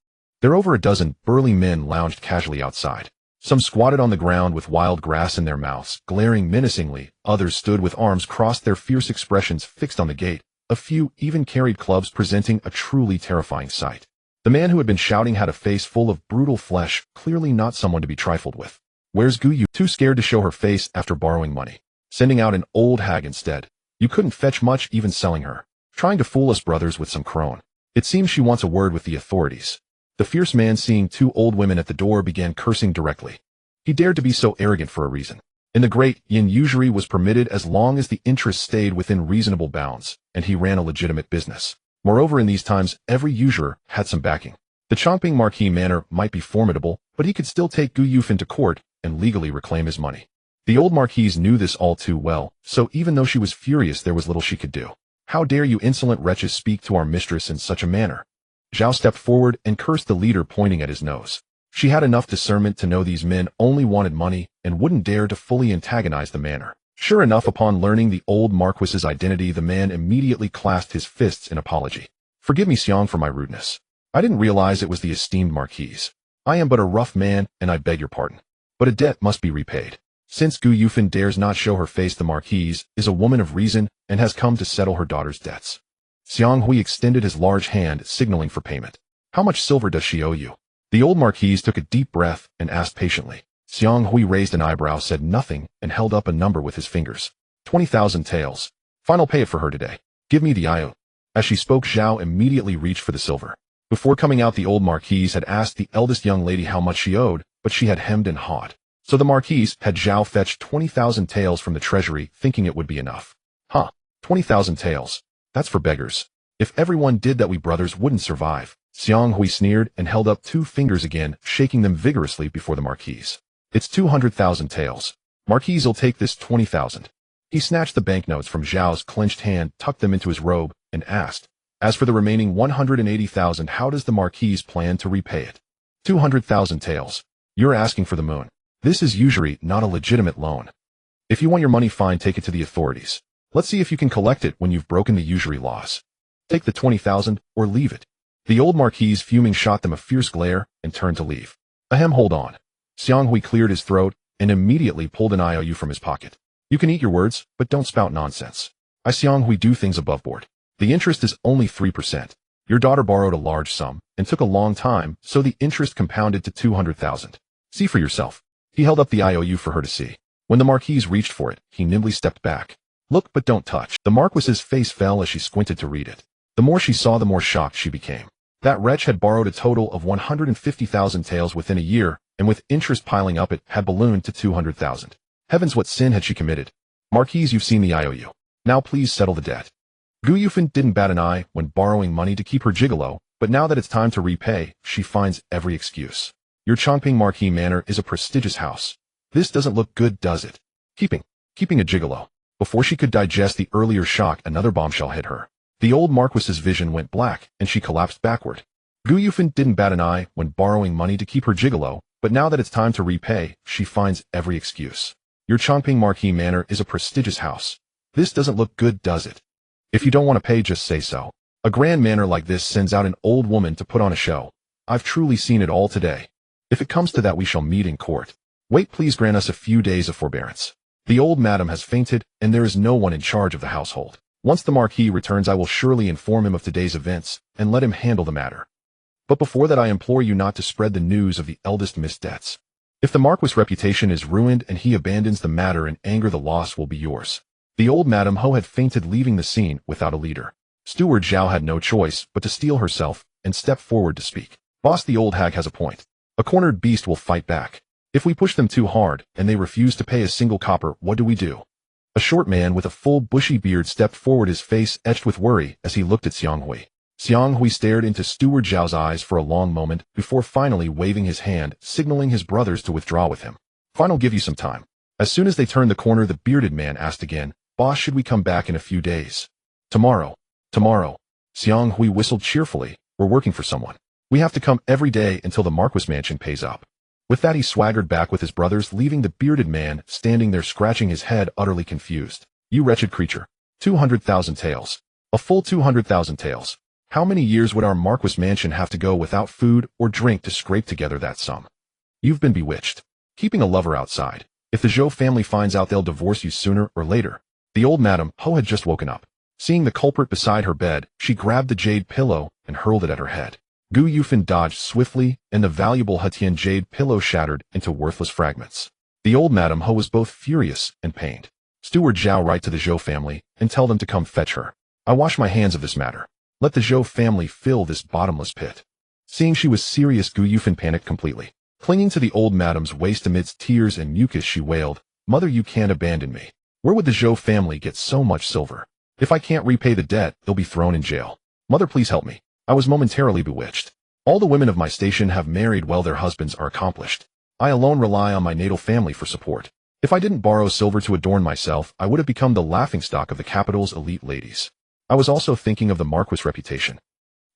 There over a dozen burly men lounged casually outside. Some squatted on the ground with wild grass in their mouths, glaring menacingly. Others stood with arms crossed, their fierce expressions fixed on the gate. A few even carried clubs, presenting a truly terrifying sight. The man who had been shouting had a face full of brutal flesh, clearly not someone to be trifled with. Where's Gu Yu? Too scared to show her face after borrowing money. Sending out an old hag instead. You couldn't fetch much even selling her. Trying to fool us brothers with some crone. It seems she wants a word with the authorities. The fierce man, seeing two old women at the door, began cursing directly. He dared to be so arrogant for a reason. In the Great Yin, usury was permitted as long as the interest stayed within reasonable bounds, and he ran a legitimate business. Moreover, in these times, every usurer had some backing. The Changping Marquis manor might be formidable, but he could still take Gu Yufin to court and legally reclaim his money. The old marquise knew this all too well, so even though she was furious, there was little she could do. How dare you insolent wretches speak to our mistress in such a manner? Zhao stepped forward and cursed the leader, pointing at his nose. She had enough discernment to know these men only wanted money and wouldn't dare to fully antagonize the manor. Sure enough, upon learning the old marquis's identity, the man immediately clasped his fists in apology. Forgive me, Xiang, for my rudeness. I didn't realize it was the esteemed marquise. I am but a rough man, and I beg your pardon. But a debt must be repaid. Since Gu Yufin dares not show her face, the marquise is a woman of reason and has come to settle her daughter's debts. Xiang Hui extended his large hand, signaling for payment. How much silver does she owe you? The old marquise took a deep breath and asked patiently. Xiang Hui raised an eyebrow, said nothing, and held up a number with his fingers. 20,000 taels. Final pay it for her today. Give me the IO. As she spoke, Zhao immediately reached for the silver. Before coming out, the old marquise had asked the eldest young lady how much she owed, but she had hemmed and hawed. So the marquise had Zhao fetch 20,000 taels from the treasury, thinking it would be enough. 20,000 taels. That's for beggars. If everyone did that, we brothers wouldn't survive. Xiang Hui sneered and held up 2 fingers again, shaking them vigorously before the marquise. It's 200,000 taels. Marquise will take this 20,000. He snatched the banknotes from Zhao's clenched hand, tucked them into his robe, and asked, as for the remaining 180,000, how does the marquise plan to repay it? 200,000 taels. You're asking for the moon. This is usury, not a legitimate loan. If you want your money, fine, take it to the authorities. Let's see if you can collect it when you've broken the usury laws. Take the 20,000 or leave it. The old marquise, fuming, shot them a fierce glare and turned to leave. Ahem, hold on. Xiang Hui cleared his throat and immediately pulled an IOU from his pocket. You can eat your words, but don't spout nonsense. I, Xiang Hui, do things above board. The interest is only 3%. Your daughter borrowed a large sum and took a long time, so the interest compounded to 200,000. See for yourself. He held up the IOU for her to see. When the marquise reached for it, he nimbly stepped back. Look, but don't touch. The marquis's face fell as she squinted to read it. The more she saw, the more shocked she became. That wretch had borrowed a total of 150,000 taels within a year, and with interest piling up, it had ballooned to 200,000. Heavens, what sin had she committed? Marquise, you've seen the IOU. Now please settle the debt. Gu Yufan didn't bat an eye when borrowing money to keep her gigolo, but now that it's time to repay, she finds every excuse. Your Changping Marquis Manor is a prestigious house. This doesn't look good, does it? Keeping a gigolo. Before she could digest the earlier shock, another bombshell hit her. The old marquis's vision went black, and she collapsed backward. Gu Yufan didn't bat an eye when borrowing money to keep her gigolo, but now that it's time to repay, she finds every excuse. Your Changping Marquis Manor is a prestigious house. This doesn't look good, does it? If you don't want to pay, just say so. A grand manor like this sends out an old woman to put on a show. I've truly seen it all today. If it comes to that, we shall meet in court. Wait, please grant us a few days of forbearance. The old madam has fainted, and there is no one in charge of the household. Once the marquis returns, I will surely inform him of today's events, and let him handle the matter. But before that, I implore you not to spread the news of the eldest misdeeds. If the marquis' reputation is ruined and he abandons the matter in anger, the loss will be yours. The old Madam Ho had fainted, leaving the scene without a leader. Steward Zhao had no choice but to steel herself and step forward to speak. Boss, the old hag has a point. A cornered beast will fight back. If we push them too hard and they refuse to pay a single copper, what do we do? A short man with a full bushy beard stepped forward, his face etched with worry as he looked at Xiang Hui. Xiang Hui stared into Steward Zhao's eyes for a long moment before finally waving his hand, signaling his brothers to withdraw with him. Fine, I'll give you some time. As soon as they turned the corner, the bearded man asked again, Boss, should we come back in a few days? Tomorrow. Xiang Hui whistled cheerfully. We're working for someone. We have to come every day until the Marquis mansion pays up. With that, he swaggered back with his brothers, leaving the bearded man standing there scratching his head, utterly confused. You wretched creature. 200,000 taels. A full 200,000 taels. How many years would our Marquis mansion have to go without food or drink to scrape together that sum? You've been bewitched. Keeping a lover outside. If the Zhou family finds out, they'll divorce you sooner or later. The old Madam Ho had just woken up. Seeing the culprit beside her bed, she grabbed the jade pillow and hurled it at her head. Gu Yufan dodged swiftly, and the valuable Hetian jade pillow shattered into worthless fragments. The old Madam Ho was both furious and pained. Steward Zhao, write to the Zhou family and tell them to come fetch her. I wash my hands of this matter. Let the Zhou family fill this bottomless pit. Seeing she was serious, Gu Yufan panicked completely. Clinging to the old madam's waist amidst tears and mucus, she wailed, Mother, you can't abandon me. Where would the Zhou family get so much silver? If I can't repay the debt, they'll be thrown in jail. Mother, please help me. I was momentarily bewitched. All the women of my station have married well, their husbands are accomplished. I alone rely on my natal family for support. If I didn't borrow silver to adorn myself, I would have become the laughingstock of the capital's elite ladies. I was also thinking of the Marquis' reputation.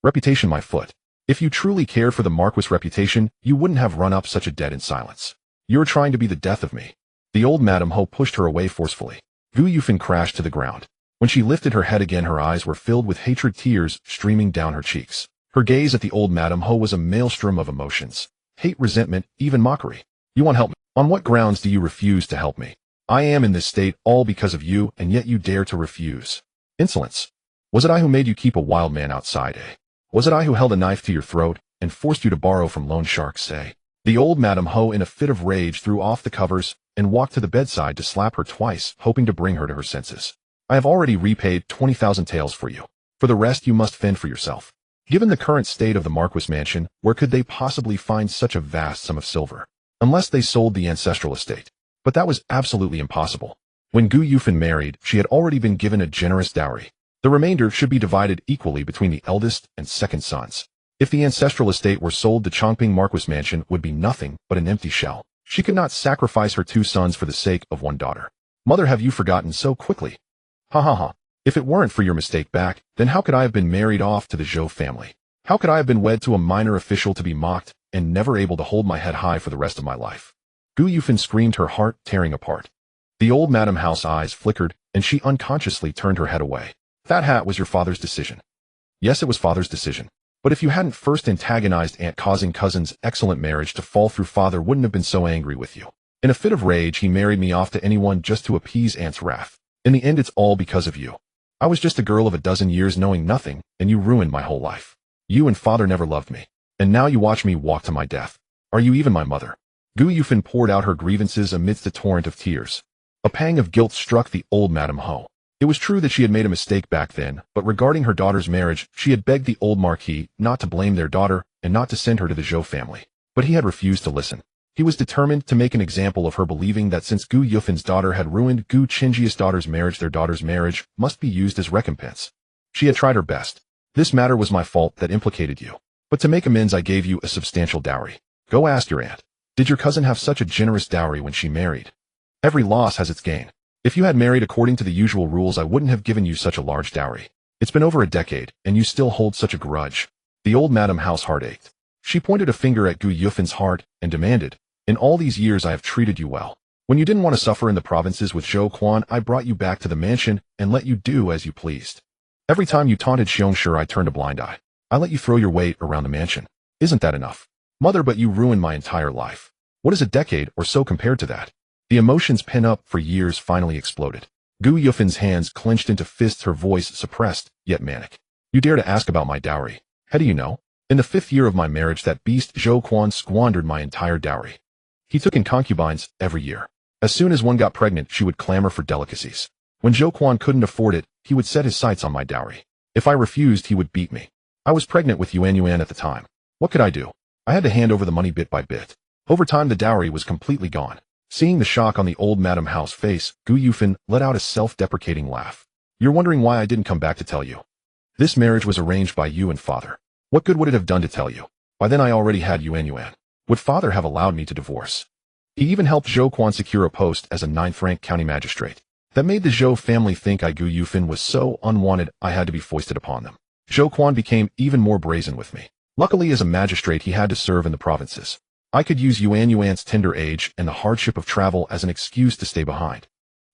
Reputation, my foot. If you truly cared for the Marquis' reputation, you wouldn't have run up such a debt in silence. You're trying to be the death of me. The old Madam Ho pushed her away forcefully. Gu Yufan crashed to the ground. When she lifted her head again, her eyes were filled with hatred, tears streaming down her cheeks. Her gaze at the old Madam Ho was a maelstrom of emotions. Hate, resentment, even mockery. You want help me? On what grounds do you refuse to help me? I am in this state all because of you, and yet you dare to refuse. Insolence. Was it I who made you keep a wild man outside, eh? Was it I who held a knife to your throat and forced you to borrow from loan sharks, eh? The old Madam Ho, in a fit of rage, threw off the covers and walked to the bedside to slap her twice, hoping to bring her to her senses. I have already repaid 20,000 taels for you. For the rest, you must fend for yourself. Given the current state of the Marquis mansion, where could they possibly find such a vast sum of silver? Unless they sold the ancestral estate. But that was absolutely impossible. When Gu Yufan married, she had already been given a generous dowry. The remainder should be divided equally between the eldest and second sons. If the ancestral estate were sold, the Changping Marquis mansion would be nothing but an empty shell. She could not sacrifice her 2 sons for the sake of 1 daughter. Mother, have you forgotten so quickly? Ha ha ha. If it weren't for your mistake back, then how could I have been married off to the Zhou family? How could I have been wed to a minor official to be mocked and never able to hold my head high for the rest of my life? Gu Yufan screamed, her heart tearing apart. The old Madam House's eyes flickered, and she unconsciously turned her head away. That hat was your father's decision. Yes, it was father's decision. But if you hadn't first antagonized aunt, causing cousin's excellent marriage to fall through, father wouldn't have been so angry with you. In a fit of rage, he married me off to anyone just to appease aunt's wrath. In the end, it's all because of you. I was just a girl of a dozen years knowing nothing, and you ruined my whole life. You and father never loved me. And now you watch me walk to my death. Are you even my mother? Gu Yufan poured out her grievances amidst a torrent of tears. A pang of guilt struck the old Madame Ho. It was true that she had made a mistake back then, but regarding her daughter's marriage, she had begged the old Marquis not to blame their daughter and not to send her to the Zhou family. But he had refused to listen. He was determined to make an example of her, believing that since Gu Yufan's daughter had ruined Gu Qingji's daughter's marriage, their daughter's marriage must be used as recompense. She had tried her best. This matter was my fault that implicated you. But to make amends, I gave you a substantial dowry. Go ask your aunt. Did your cousin have such a generous dowry when she married? Every loss has its gain. If you had married according to the usual rules, I wouldn't have given you such a large dowry. It's been over a decade, and you still hold such a grudge. The old Madame House heart ached. She pointed a finger at Gu Yufan's heart and demanded, in all these years I have treated you well. When you didn't want to suffer in the provinces with Zhou Quan, I brought you back to the mansion and let you do as you pleased. Every time you taunted Xiongshi, I turned a blind eye. I let you throw your weight around the mansion. Isn't that enough? Mother, but you ruined my entire life. What is a decade or so compared to that? The emotions pent up for years finally exploded. Gu Yufan's hands clenched into fists, her voice suppressed, yet manic. You dare to ask about my dowry? How do you know? In the 5th year of my marriage, that beast Zhou Quan squandered my entire dowry. He took in concubines every year. As soon as one got pregnant, she would clamor for delicacies. When Zhou Quan couldn't afford it, he would set his sights on my dowry. If I refused, he would beat me. I was pregnant with Yuan at the time. What could I do? I had to hand over the money bit by bit. Over time, the dowry was completely gone. Seeing the shock on the old Madame House's face, Gu Yufan let out a self-deprecating laugh. You're wondering why I didn't come back to tell you. This marriage was arranged by you and father. What good would it have done to tell you? By then I already had Yuan. Would father have allowed me to divorce? He even helped Zhou Quan secure a post as a 9th-rank county magistrate. That made the Zhou family think Gu Yufan was so unwanted I had to be foisted upon them. Zhou Quan became even more brazen with me. Luckily, as a magistrate, he had to serve in the provinces. I could use Yuan's tender age and the hardship of travel as an excuse to stay behind.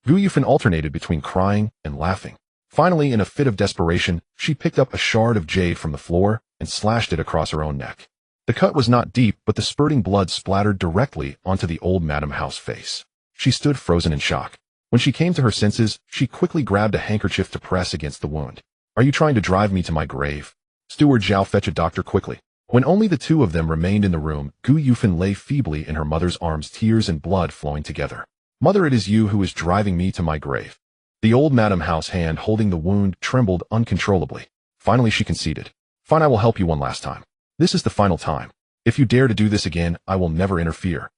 Gu Yufan alternated between crying and laughing. Finally, in a fit of desperation, she picked up a shard of jade from the floor and slashed it across her own neck. The cut was not deep, but the spurting blood splattered directly onto the old Madame House's face. She stood frozen in shock. When she came to her senses, she quickly grabbed a handkerchief to press against the wound. Are you trying to drive me to my grave? Steward Zhao, fetch a doctor quickly. When only the two of them remained in the room, Gu Yufan lay feebly in her mother's arms, tears and blood flowing together. Mother, it is you who is driving me to my grave. The old Madame House's hand holding the wound trembled uncontrollably. Finally she conceded. Fine, I will help you one last time. This is the final time. If you dare to do this again, I will never interfere.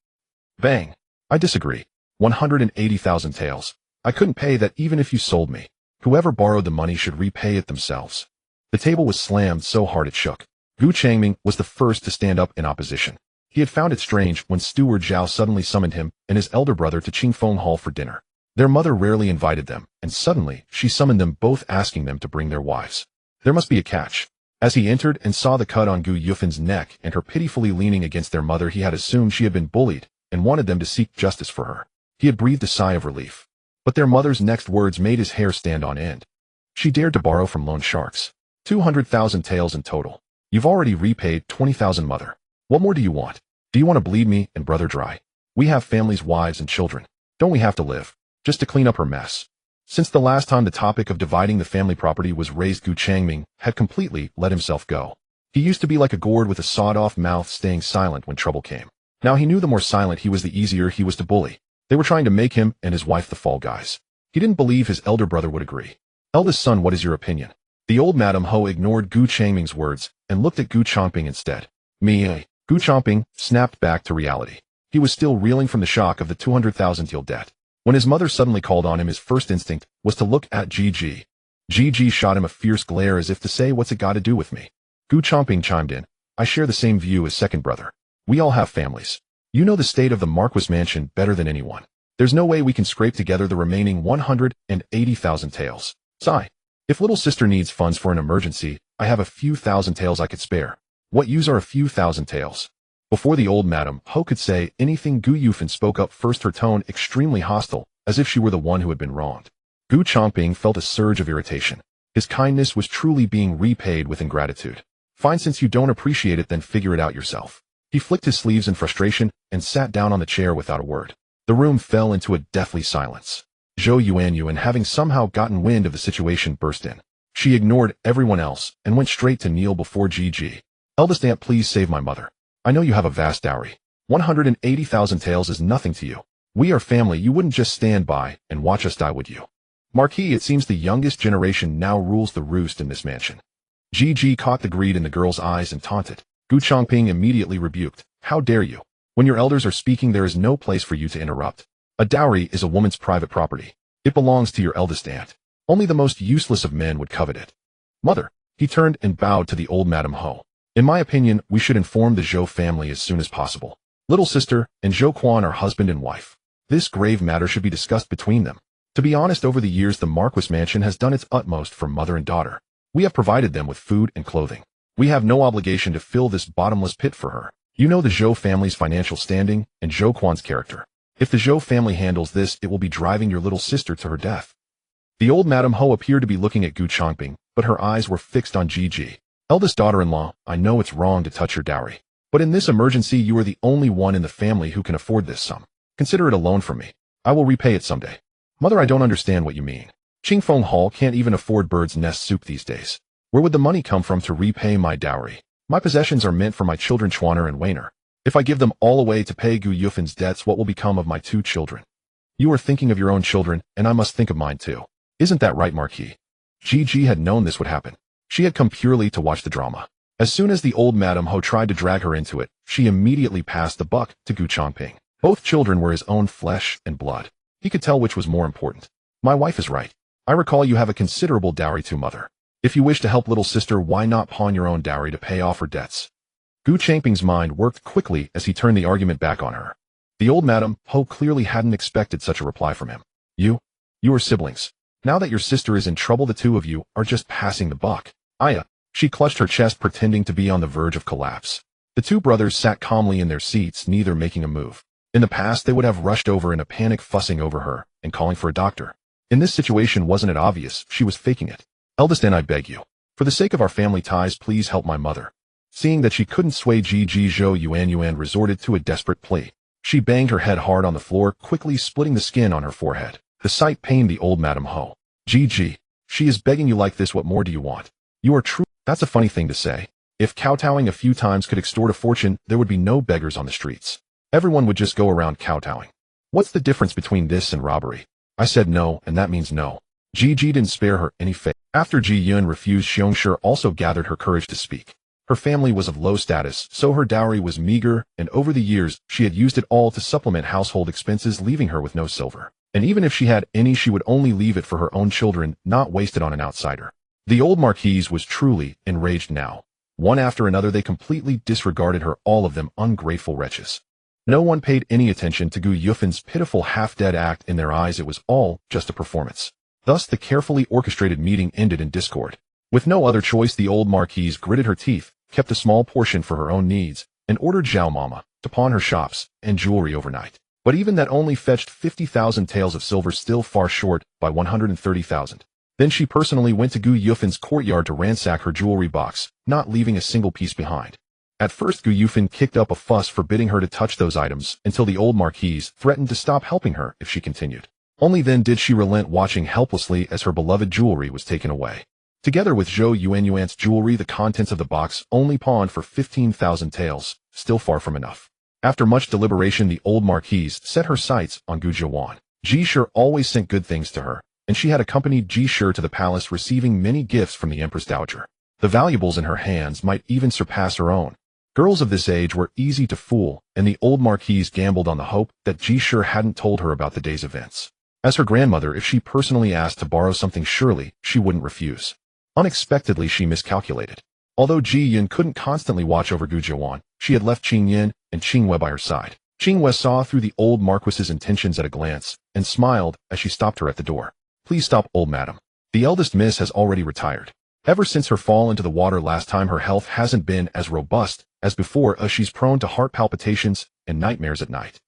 Bang. I disagree. 180,000 taels. I couldn't pay that even if you sold me. Whoever borrowed the money should repay it themselves. The table was slammed so hard it shook. Gu Changping was the first to stand up in opposition. He had found it strange when Steward Zhao suddenly summoned him and his elder brother to Qingfeng Hall for dinner. Their mother rarely invited them, and suddenly she summoned them both, asking them to bring their wives. There must be a catch. As he entered and saw the cut on Gu Yufan's neck and her pitifully leaning against their mother, he had assumed she had been bullied and wanted them to seek justice for her. He had breathed a sigh of relief. But their mother's next words made his hair stand on end. She dared to borrow from loan sharks. 200,000 taels in total. You've already repaid 20,000, mother. What more do you want? Do you want to bleed me and brother dry? We have families, wives, and children. Don't we have to live? Just to clean up her mess. Since the last time the topic of dividing the family property was raised, Gu Changping had completely let himself go. He used to be like a gourd with a sawed-off mouth, staying silent when trouble came. Now he knew the more silent he was, the easier he was to bully. They were trying to make him and his wife the fall guys. He didn't believe his elder brother would agree. Eldest son, what is your opinion? The old Madame Ho ignored Gu Changping's words and looked at Gu Changping instead. Gu Changping snapped back to reality. He was still reeling from the shock of the 200,000 yield debt. When his mother suddenly called on him, his first instinct was to look at Ji. Ji shot him a fierce glare as if to say, "What's it got to do with me?" Gu Changping chimed in. "I share the same view as second brother. We all have families. You know the state of the Marquis mansion better than anyone. There's no way we can scrape together the remaining 180,000 taels. Sigh. If little sister needs funds for an emergency, I have a few thousand taels I could spare." "What use are a few thousand taels?" Before the old Madame Ho could say anything, Gu Yufan spoke up first, her tone extremely hostile, as if she were the one who had been wronged. Gu Changping felt a surge of irritation. His kindness was truly being repaid with ingratitude. "Fine, since you don't appreciate it, then figure it out yourself." He flicked his sleeves in frustration and sat down on the chair without a word. The room fell into a deathly silence. Zhou Yuanyuan, having somehow gotten wind of the situation, burst in. She ignored everyone else and went straight to kneel before Ji. "Eldest aunt, please save my mother. I know you have a vast dowry. 180,000 taels is nothing to you. We are family. You wouldn't just stand by and watch us die, would you?" "Marquis, it seems the youngest generation now rules the roost in this mansion." Ji caught the greed in the girl's eyes and taunted. Gu Changping immediately rebuked. "How dare you? When your elders are speaking, there is no place for you to interrupt. A dowry is a woman's private property. It belongs to your eldest aunt. Only the most useless of men would covet it." "Mother," he turned and bowed to the old Madame Ho. "In my opinion, we should inform the Zhou family as soon as possible. Little sister and Zhou Quan are husband and wife. This grave matter should be discussed between them. To be honest, over the years the Marquis mansion has done its utmost for mother and daughter. We have provided them with food and clothing. We have no obligation to fill this bottomless pit for her. You know the Zhou family's financial standing and Zhou Quan's character. If the Zhou family handles this, it will be driving your little sister to her death." The old Madame Ho appeared to be looking at Gu Changping, but her eyes were fixed on Ji. "Eldest daughter-in-law, I know it's wrong to touch your dowry. But in this emergency, you are the only one in the family who can afford this sum. Consider it a loan from me. I will repay it someday." "Mother, I don't understand what you mean. Qingfeng Hall can't even afford bird's nest soup these days. Where would the money come from to repay my dowry? My possessions are meant for my children Chuaner and Wainer. If I give them all away to pay Gu Yufan's debts, what will become of my 2 children? You are thinking of your own children, and I must think of mine too. Isn't that right, Marquis?" Ji had known this would happen. She had come purely to watch the drama. As soon as the old Madame Ho tried to drag her into it, she immediately passed the buck to Gu Changping. Both children were his own flesh and blood. He could tell which was more important. "My wife is right. I recall you have a considerable dowry too, mother. If you wish to help little sister, why not pawn your own dowry to pay off her debts?" Gu Changping's mind worked quickly as he turned the argument back on her. The old Madame Ho clearly hadn't expected such a reply from him. You are siblings. Now that your sister is in trouble, the two of you are just passing the buck." She clutched her chest, pretending to be on the verge of collapse. The 2 brothers sat calmly in their seats, neither making a move. In the past, they would have rushed over in a panic, fussing over her and calling for a doctor. In this situation, wasn't it obvious she was faking it? "Eldest aunt, I beg you. For the sake of our family ties, please help my mother." Seeing that she couldn't sway Ji, Zhou Yuanyuan resorted to a desperate plea. She banged her head hard on the floor, quickly splitting the skin on her forehead. The sight pained the old Madame Ho. Ji, she is begging you like this. What more do you want? You are true. That's a funny thing to say. If kowtowing a few times could extort a fortune, there would be no beggars on the streets. Everyone would just go around kowtowing. What's the difference between this and robbery? I said no, and that means no. Ji didn't spare her any face. After Ji Yun refused, Xiongshi also gathered her courage to speak. Her family was of low status, so her dowry was meager, and over the years, she had used it all to supplement household expenses, leaving her with no silver. And even if she had any, she would only leave it for her own children, not waste it on an outsider. The old Marquise was truly enraged now. One after another, they completely disregarded her, all of them ungrateful wretches. No one paid any attention to Gu Yufan's pitiful half-dead act. In their eyes, it was all just a performance. Thus, the carefully orchestrated meeting ended in discord. With no other choice, the old Marquise gritted her teeth, kept a small portion for her own needs, and ordered Zhao Mama to pawn her shops and jewelry overnight. But even that only fetched 50,000 taels of silver, still far short by 130,000. Then she personally went to Gu Yufan's courtyard to ransack her jewelry box, not leaving a single piece behind. At first, Gu Yufan kicked up a fuss, forbidding her to touch those items, until the old Marquise threatened to stop helping her if she continued. Only then did she relent, watching helplessly as her beloved jewelry was taken away. Together with Zhou Yuanyuan's jewelry, the contents of the box, only pawned for 15,000 taels, still far from enough. After much deliberation, the old Marquise set her sights on Gu Duan. Ji Shi always sent good things to her, and she had accompanied Ji Shi to the palace, receiving many gifts from the Empress Dowager. The valuables in her hands might even surpass her own. Girls of this age were easy to fool, and the old marquise gambled on the hope that Ji sure hadn't told her about the day's events. As her grandmother, if she personally asked to borrow something, surely she wouldn't refuse. Unexpectedly, she miscalculated. Although Ji Yun couldn't constantly watch over Gu Juan, she had left Qing Yin and Qing Wei by her side. Qing Wei saw through the old marquis's intentions at a glance, and smiled as she stopped her at the door. "Please stop, old madam. The eldest miss has already retired. Ever since her fall into the water last time, her health hasn't been as robust as before, as she's prone to heart palpitations and nightmares at night."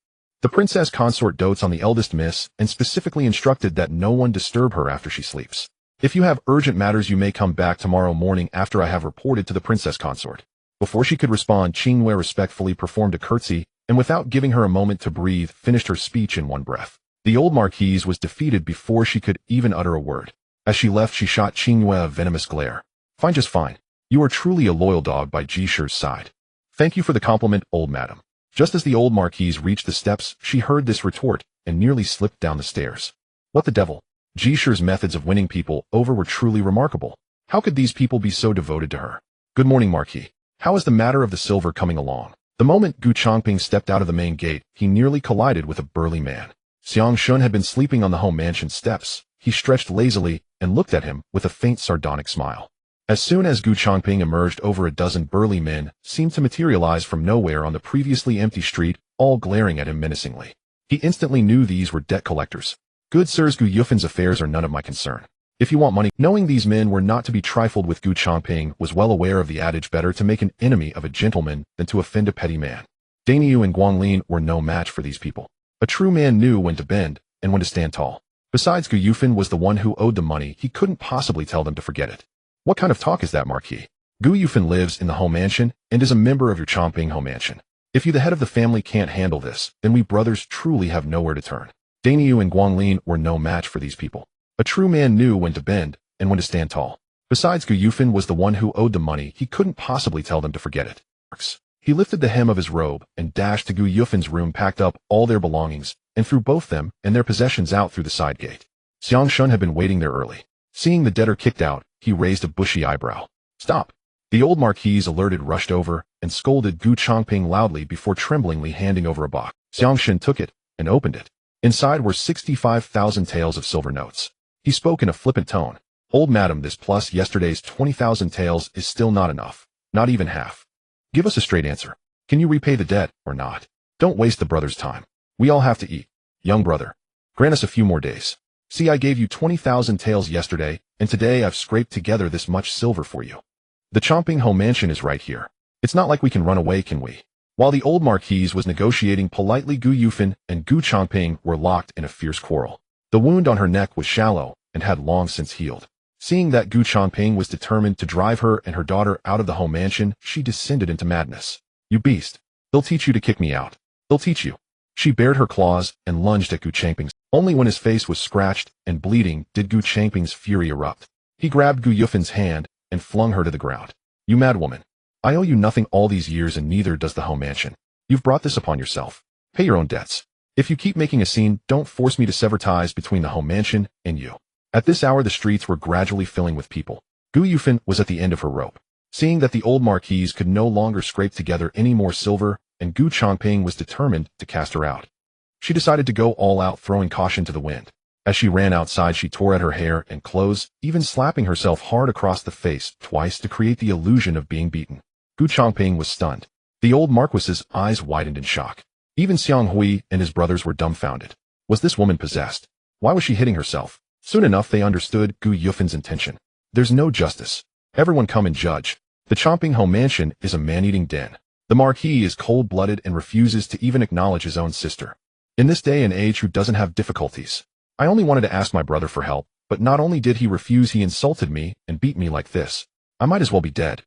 The princess consort dotes on the eldest miss and specifically instructed that no one disturb her after she sleeps. "If you have urgent matters, you may come back tomorrow morning after I have reported to the princess consort." Before she could respond, Qing Wei respectfully performed a curtsy, and without giving her a moment to breathe, finished her speech in one breath. The old marquise was defeated before she could even utter a word. As she left, she shot Qing Wei a venomous glare. "Fine, just fine. You are truly a loyal dog," by Ji Shi's side. "Thank you for the compliment, old madam." Just as the old marquise reached the steps, she heard this retort and nearly slipped down the stairs. What the devil? Ji Shi's methods of winning people over were truly remarkable. How could these people be so devoted to her? "Good morning, Marquis. How is the matter of the silver coming along?" The moment Gu Changping stepped out of the main gate, he nearly collided with a burly man. Xiang Shun had been sleeping on the home mansion steps. He stretched lazily and looked at him with a faint sardonic smile. As soon as Gu Changping emerged, over a dozen burly men seemed to materialize from nowhere on the previously empty street, all glaring at him menacingly. He instantly knew these were debt collectors. "Good sirs, Gu Yufin's affairs are none of my concern. If you want money..." Knowing these men were not to be trifled with, Gu Changping was well aware of the adage, better to make an enemy of a gentleman than to offend a petty man. Daniu and Guanglin were no match for these people. A true man knew when to bend and when to stand tall. Besides, Gu Yufin was the one who owed them money. He couldn't possibly tell them to forget it. "What kind of talk is that, Marquis? Gu Yufin lives in the home mansion and is a member of your Changping home mansion. If you, the head of the family, can't handle this, then we brothers truly have nowhere to turn." Daniu and Guanglin were no match for these people. A true man knew when to bend and when to stand tall. Besides, Gu Yufin was the one who owed them money. He couldn't possibly tell them to forget it. He lifted the hem of his robe and dashed to Gu Yufin's room, packed up all their belongings, and threw both them and their possessions out through the side gate. Xiang Shun had been waiting there early. Seeing the debtor kicked out, he raised a bushy eyebrow. "Stop!" The old marquise, alerted, rushed over and scolded Gu Changping loudly before tremblingly handing over a box. Xiang Shun took it and opened it. Inside were 65,000 taels of silver notes. He spoke in a flippant tone. "Old madam, this plus yesterday's 20,000 taels is still not enough. Not even half. Give us a straight answer. Can you repay the debt or not? Don't waste the brother's time. We all have to eat. Young brother, grant us a few more days. See, I gave you 20,000 taels yesterday, and today I've scraped together this much silver for you. The Changping home mansion is right here. It's not like we can run away, can we?" While the old marquise was negotiating politely, Gu Yufin and Gu Changping were locked in a fierce quarrel. The wound on her neck was shallow and had long since healed. Seeing that Gu Changping was determined to drive her and her daughter out of the home mansion, she descended into madness. "You beast! They'll teach you to kick me out. They'll teach you." She bared her claws and lunged at Gu Changping. Only when his face was scratched and bleeding did Gu Changping's fury erupt. He grabbed Gu Yufin's hand and flung her to the ground. "You mad woman! I owe you nothing all these years, and neither does the home mansion. You've brought this upon yourself. Pay your own debts. If you keep making a scene, don't force me to sever ties between the home mansion and you." At this hour, the streets were gradually filling with people. Gu Yufin was at the end of her rope. Seeing that the old marquise could no longer scrape together any more silver, and Gu Changping was determined to cast her out, she decided to go all out, throwing caution to the wind. As she ran outside, she tore at her hair and clothes, even slapping herself hard across the face twice to create the illusion of being beaten. Gu Changping was stunned. The old marquis's eyes widened in shock. Even Xiang Hui and his brothers were dumbfounded. Was this woman possessed? Why was she hitting herself? Soon enough, they understood Gu Yufin's intention. There's no justice. Everyone come and judge. The Changping home mansion is a man-eating den. The Marquis is cold-blooded and refuses to even acknowledge his own sister. In this day and age, who doesn't have difficulties? I only wanted to ask my brother for help, but not only did he refuse, he insulted me and beat me like this. I might as well be dead."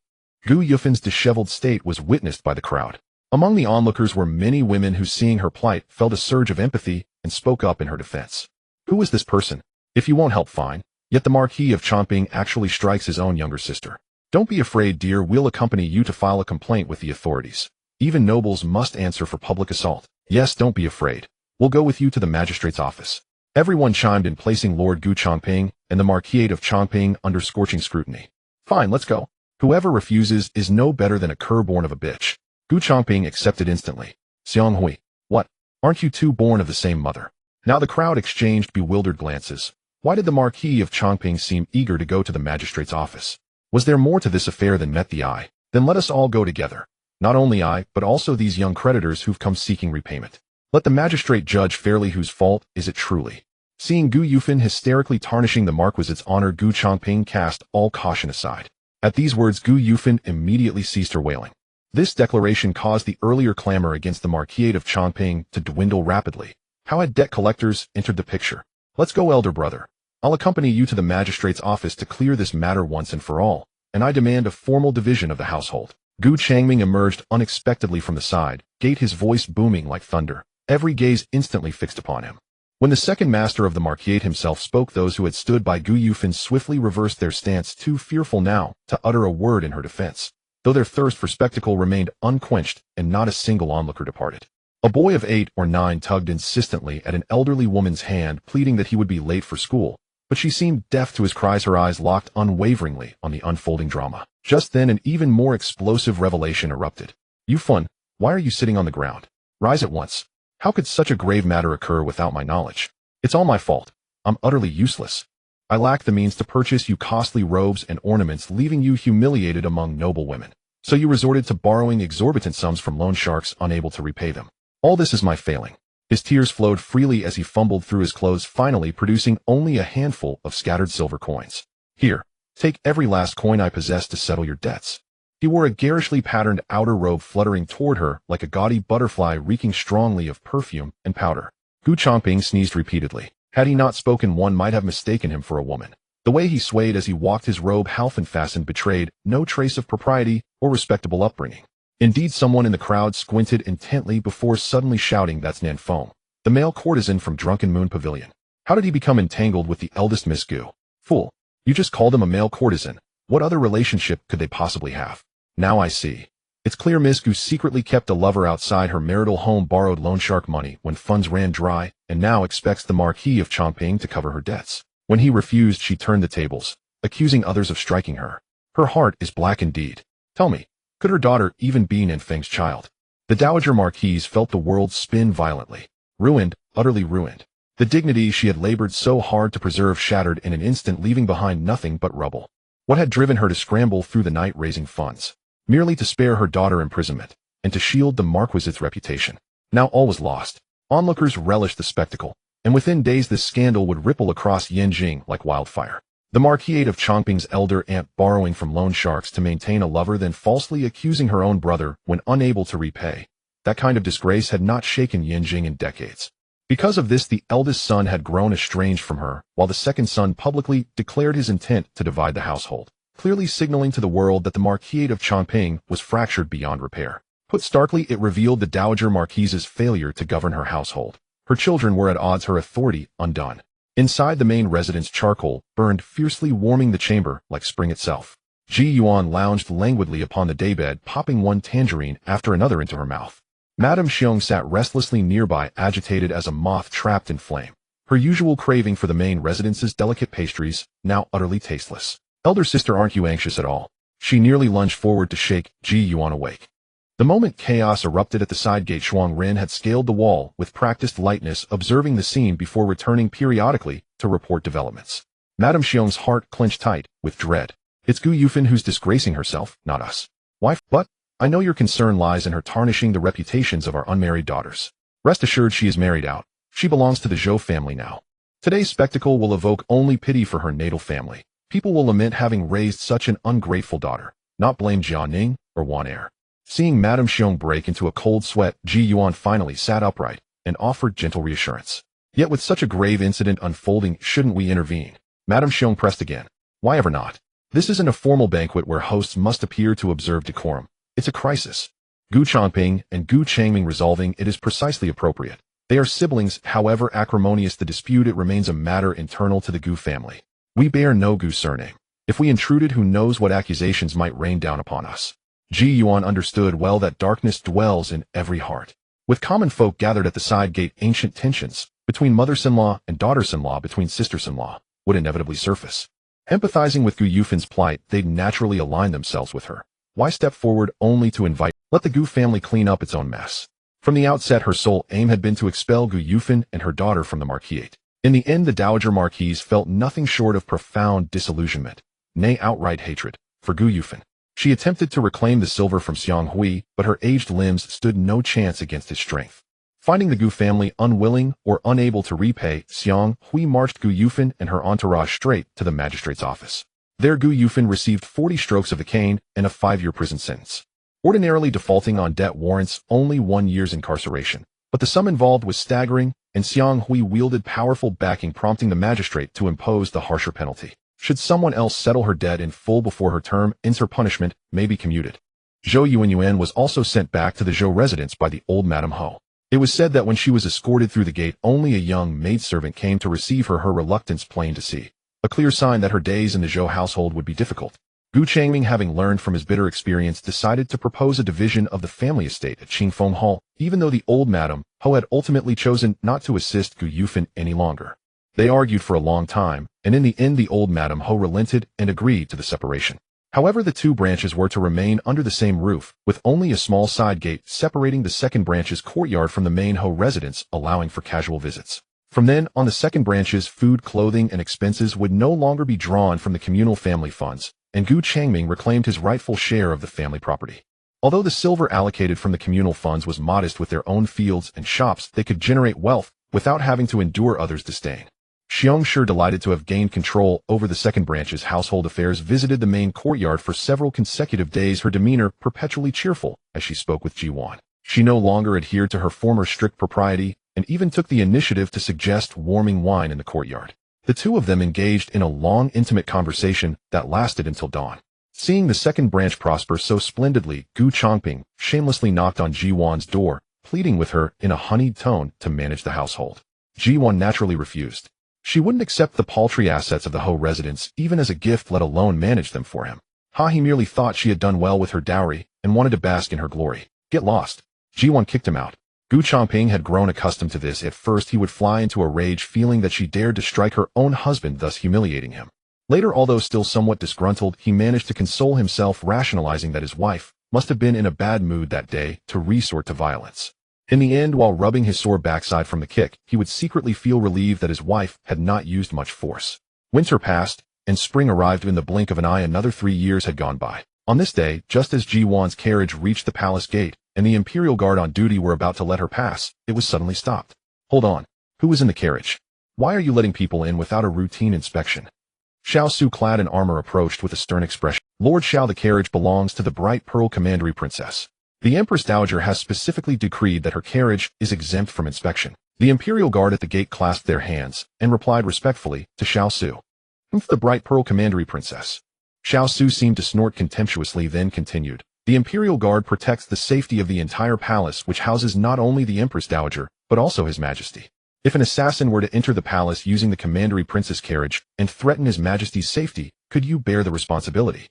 Gu Yufin's disheveled state was witnessed by the crowd. Among the onlookers were many women who, seeing her plight, felt a surge of empathy and spoke up in her defense. "Who is this person? If you won't help, fine. Yet the Marquis of Changping actually strikes his own younger sister. Don't be afraid, dear. We'll accompany you to file a complaint with the authorities. Even nobles must answer for public assault. Yes, don't be afraid. We'll go with you to the magistrate's office." Everyone chimed in, placing Lord Gu Changping and the Marquis of Changping under scorching scrutiny. "Fine, let's go." Whoever refuses is no better than a cur born of a bitch. Gu Changping accepted instantly. Xiang Hui, what? Aren't you two born of the same mother? Now the crowd exchanged bewildered glances. Why did the Marquis of Changping seem eager to go to the magistrate's office? Was there more to this affair than met the eye? Then let us all go together. Not only I, but also these young creditors who've come seeking repayment. Let the magistrate judge fairly whose fault is it truly. Seeing Gu Yufan hysterically tarnishing the Marquis's honor, Gu Changping cast all caution aside. At these words, Gu Yufan immediately ceased her wailing. This declaration caused the earlier clamor against the Marquis of Changping to dwindle rapidly. How had debt collectors entered the picture? Let's go, elder brother. I'll accompany you to the magistrate's office to clear this matter once and for all, and I demand a formal division of the household. Gu Changping emerged unexpectedly from the side gate, his voice booming like thunder, every gaze instantly fixed upon him. When the second master of the Marquis himself spoke, those who had stood by Gu Yufan swiftly reversed their stance, too fearful now to utter a word in her defense, though their thirst for spectacle remained unquenched and not a single onlooker departed. A boy of 8 or 9 tugged insistently at an elderly woman's hand, pleading that he would be late for school, but she seemed deaf to his cries, her eyes locked unwaveringly on the unfolding drama. Just then an even more explosive revelation erupted. Yufan, why are you sitting on the ground? Rise at once. How could such a grave matter occur without my knowledge? It's all my fault. I'm utterly useless. I lack the means to purchase you costly robes and ornaments, leaving you humiliated among noble women. So you resorted to borrowing exorbitant sums from loan sharks, unable to repay them. All this is my failing. His tears flowed freely as he fumbled through his clothes, finally producing only a handful of scattered silver coins. Here, take every last coin I possess to settle your debts. He wore a garishly patterned outer robe, fluttering toward her like a gaudy butterfly, reeking strongly of perfume and powder. Gu Changping sneezed repeatedly. Had he not spoken, one might have mistaken him for a woman. The way he swayed as he walked, his robe half unfastened, betrayed no trace of propriety or respectable upbringing. Indeed, someone in the crowd squinted intently before suddenly shouting, "That's Nan Feng, the male courtesan from Drunken Moon Pavilion. How did he become entangled with the eldest Miss Gu? Fool, you just called him a male courtesan. What other relationship could they possibly have? Now I see. It's clear Miss Gu secretly kept a lover outside her marital home, borrowed loan shark money when funds ran dry, and now expects the Marquis of Changping to cover her debts. When he refused, she turned the tables, accusing others of striking her. Her heart is black indeed. Tell me, could her daughter even be Nan Feng's child?" The Dowager Marquise felt the world spin violently. Ruined, utterly ruined. The dignity she had labored so hard to preserve shattered in an instant, leaving behind nothing but rubble. What had driven her to scramble through the night raising funds? Merely to spare her daughter imprisonment, and to shield the Marquis's reputation. Now all was lost. Onlookers relished the spectacle, and within days this scandal would ripple across Yanjing like wildfire. The Marquis of Changping's elder aunt borrowing from loan sharks to maintain a lover, then falsely accusing her own brother when unable to repay. That kind of disgrace had not shaken Yanjing in decades. Because of this, the eldest son had grown estranged from her, while the second son publicly declared his intent to divide the household, clearly signaling to the world that the Marquis of Changping was fractured beyond repair. Put starkly, it revealed the Dowager Marquise's failure to govern her household. Her children were at odds, her authority undone. Inside the main residence, charcoal burned fiercely, warming the chamber like spring itself. Ji Duan lounged languidly upon the daybed, popping one tangerine after another into her mouth. Madame Xiong sat restlessly nearby, agitated as a moth trapped in flame. Her usual craving for the main residence's delicate pastries, now utterly tasteless. "Elder sister, aren't you anxious at all?" She nearly lunged forward to shake Ji Yuan awake. The moment chaos erupted at the side gate, Shuang Rin had scaled the wall with practiced lightness, observing the scene before returning periodically to report developments. Madame Xiong's heart clenched tight with dread. "It's Gu Yufan who's disgracing herself, not us. Why? But I know your concern lies in her tarnishing the reputations of our unmarried daughters. Rest assured, she is married out. She belongs to the Zhou family now. Today's spectacle will evoke only pity for her natal family. People will lament having raised such an ungrateful daughter, not blame Jianing or Wan Er." Seeing Madame Xiong break into a cold sweat, Ji Yuan finally sat upright and offered gentle reassurance. "Yet with such a grave incident unfolding, shouldn't we intervene?" Madame Xiong pressed again. "Why ever not? This isn't a formal banquet where hosts must appear to observe decorum. It's a crisis. Gu Changping and Gu Changping resolving it is precisely appropriate. They are siblings, however acrimonious the dispute, it remains a matter internal to the Gu family. We bear no Gu surname. If we intruded, who knows what accusations might rain down upon us." Ji Yuan understood well that darkness dwells in every heart. With common folk gathered at the side gate, ancient tensions between mothers-in-law and daughters-in-law, between sisters-in-law, would inevitably surface. Empathizing with Gu Yufin's plight, they'd naturally align themselves with her. Why step forward only to invite? Let the Gu family clean up its own mess. From the outset, her sole aim had been to expel Gu Yufin and her daughter from the Marquisate. In the end, the Dowager Marquise felt nothing short of profound disillusionment, nay outright hatred, for Gu Yufin. She attempted to reclaim the silver from Xiang Hui, but her aged limbs stood no chance against his strength. Finding the Gu family unwilling or unable to repay, Xiang Hui marched Gu Yufin and her entourage straight to the magistrate's office. There Gu Yufin received 40 strokes of the cane and a 5-year prison sentence. Ordinarily, defaulting on debt warrants only 1 year's incarceration, but the sum involved was staggering, and Xiang Hui wielded powerful backing, prompting the magistrate to impose the harsher penalty. Should someone else settle her debt in full before her term ends, her punishment may be commuted. Zhou Yuanyuan was also sent back to the Zhou residence by the old Madame Ho. It was said that when she was escorted through the gate, only a young maidservant came to receive her, her reluctance plain to see. A clear sign that her days in the Zhou household would be difficult. Gu Changping, having learned from his bitter experience, decided to propose a division of the family estate at Qingfeng Hall, even though the old Madame Ho had ultimately chosen not to assist Gu Yufin any longer. They argued for a long time, and in the end the old Madame Ho relented and agreed to the separation. However, the two branches were to remain under the same roof, with only a small side gate separating the second branch's courtyard from the main Ho residence, allowing for casual visits. From then on, the second branch's food, clothing, and expenses would no longer be drawn from the communal family funds, and Gu Changping reclaimed his rightful share of the family property. Although the silver allocated from the communal funds was modest, with their own fields and shops, they could generate wealth without having to endure others' disdain. Xiong, sure delighted to have gained control over the second branch's household affairs, visited the main courtyard for several consecutive days, her demeanor perpetually cheerful as she spoke with Ji Duan. She no longer adhered to her former strict propriety, and even took the initiative to suggest warming wine in the courtyard. The two of them engaged in a long, intimate conversation that lasted until dawn. Seeing the second branch prosper so splendidly, Gu Changping shamelessly knocked on Ji Duan's door, pleading with her in a honeyed tone to manage the household. Ji Duan naturally refused. She wouldn't accept the paltry assets of the Ho residence even as a gift, let alone manage them for him. He merely thought she had done well with her dowry and wanted to bask in her glory. Get lost. Ji Duan kicked him out. Gu Changping had grown accustomed to this. At first he would fly into a rage, feeling that she dared to strike her own husband, thus humiliating him. Later, although still somewhat disgruntled, he managed to console himself, rationalizing that his wife must have been in a bad mood that day to resort to violence. In the end, while rubbing his sore backside from the kick, he would secretly feel relieved that his wife had not used much force. Winter passed, and spring arrived in the blink of an eye. Another 3 years had gone by. On this day, just as Ji Duan's carriage reached the palace gate, and the Imperial Guard on duty were about to let her pass, it was suddenly stopped. Hold on. Who was in the carriage? Why are you letting people in without a routine inspection? Xiao Su, clad in armor, approached with a stern expression. Lord Xiao, the carriage belongs to the bright pearl commandery princess. The Empress Dowager has specifically decreed that her carriage is exempt from inspection. The Imperial Guard at the gate clasped their hands and replied respectfully to Xiao Su. The bright pearl commandery princess. Xiao Su seemed to snort contemptuously, then continued. The Imperial Guard protects the safety of the entire palace, which houses not only the Empress Dowager, but also His Majesty. If an assassin were to enter the palace using the commandery princess carriage and threaten His Majesty's safety, could you bear the responsibility?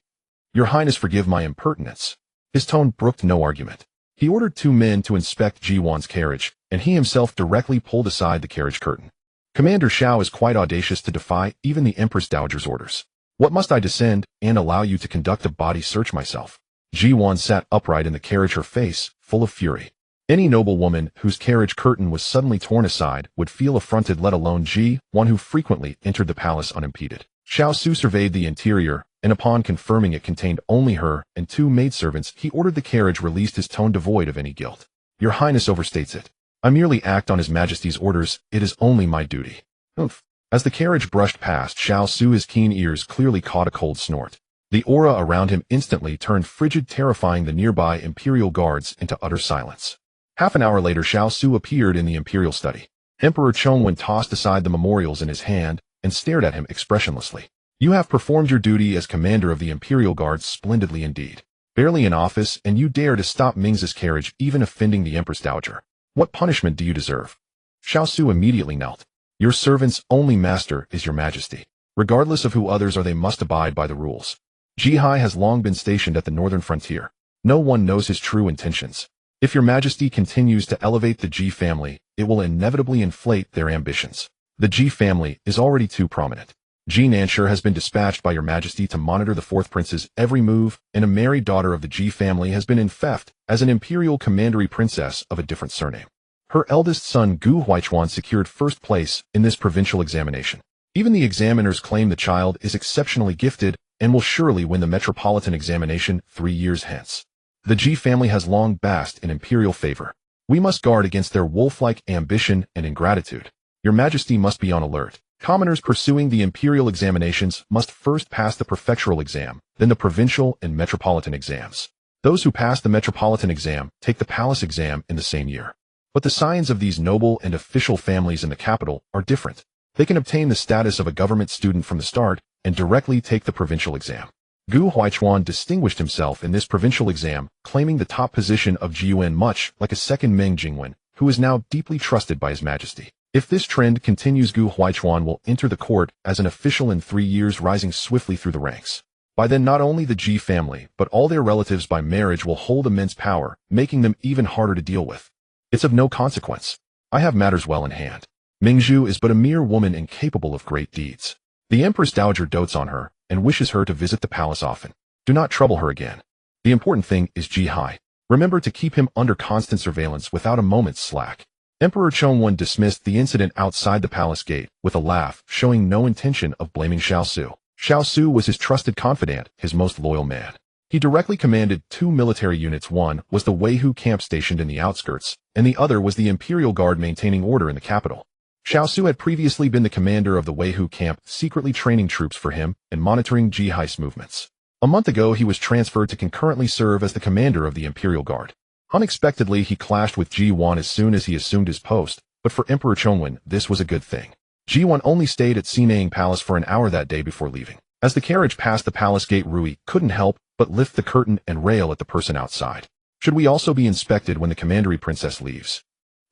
Your Highness, forgive my impertinence. His tone brooked no argument. He ordered 2 men to inspect Ji Duan's carriage, and he himself directly pulled aside the carriage curtain. Commander Xiao is quite audacious to defy even the Empress Dowager's orders. What, must I descend and allow you to conduct a body search myself? Ji Duan sat upright in the carriage, her face full of fury. Any noble woman whose carriage curtain was suddenly torn aside would feel affronted, let alone Ji Duan, who frequently entered the palace unimpeded. Xiao Su surveyed the interior, and upon confirming it contained only her and 2 maidservants, he ordered the carriage released, his tone devoid of any guilt. Your Highness overstates it. I merely act on His Majesty's orders. It is only my duty. Oof. As the carriage brushed past Xiao Su, his keen ears clearly caught a cold snort. The aura around him instantly turned frigid, terrifying the nearby Imperial Guards into utter silence. Half an hour later, Xiao Su appeared in the Imperial study. Emperor Chongwen tossed aside the memorials in his hand and stared at him expressionlessly. You have performed your duty as commander of the Imperial Guards splendidly indeed. Barely in office, and you dare to stop Ming's carriage, even offending the Empress Dowager. What punishment do you deserve? Xiao Su immediately knelt. Your servant's only master is your Majesty. Regardless of who others are, they must abide by the rules. Ji Hai has long been stationed at the northern frontier. No one knows his true intentions. If your Majesty continues to elevate the Ji family, it will inevitably inflate their ambitions. The Ji family is already too prominent. Ji Nansher has been dispatched by your majesty to monitor the fourth prince's every move, and a married daughter of the Ji family has been infeft as an imperial commandery princess of a different surname. Her eldest son Gu Huaichuan secured first place in this provincial examination. Even the examiners claim the child is exceptionally gifted and will surely win the metropolitan examination 3 years hence. The Ji family has long basked in imperial favor. We must guard against their wolf-like ambition and ingratitude. Your majesty must be on alert. Commoners pursuing the imperial examinations must first pass the prefectural exam, then the provincial and metropolitan exams. Those who pass the metropolitan exam take the palace exam in the same year. But the signs of these noble and official families in the capital are different. They can obtain the status of a government student from the start and directly take the provincial exam. Gu Huaichuan distinguished himself in this provincial exam, claiming the top position of Ji Duan much like a second Meng Jingwen, who is now deeply trusted by His Majesty. If this trend continues, Gu Huaichuan will enter the court as an official in 3 years, rising swiftly through the ranks. By then, not only the Ji family, but all their relatives by marriage will hold immense power, making them even harder to deal with. It's of no consequence. I have matters well in hand. Mingzhu is but a mere woman incapable of great deeds. The Empress Dowager dotes on her and wishes her to visit the palace often. Do not trouble her again. The important thing is Ji Hai. Remember to keep him under constant surveillance without a moment's slack. Emperor Chongwen dismissed the incident outside the palace gate with a laugh, showing no intention of blaming Xiao Su. Xiao Su was his trusted confidant, his most loyal man. He directly commanded 2 military units. One was the Weihu camp stationed in the outskirts, and the other was the Imperial Guard maintaining order in the capital. Xiao Su had previously been the commander of the Weihu camp, secretly training troops for him and monitoring Ji Hai's movements. A month ago, he was transferred to concurrently serve as the commander of the Imperial Guard. Unexpectedly, he clashed with Ji Duan as soon as he assumed his post, but for Emperor Chongwen, this was a good thing. Ji Duan only stayed at Xinang Palace for an hour that day before leaving. As the carriage passed the palace gate, Rui couldn't help but lift the curtain and rail at the person outside. Should we also be inspected when the commandery princess leaves?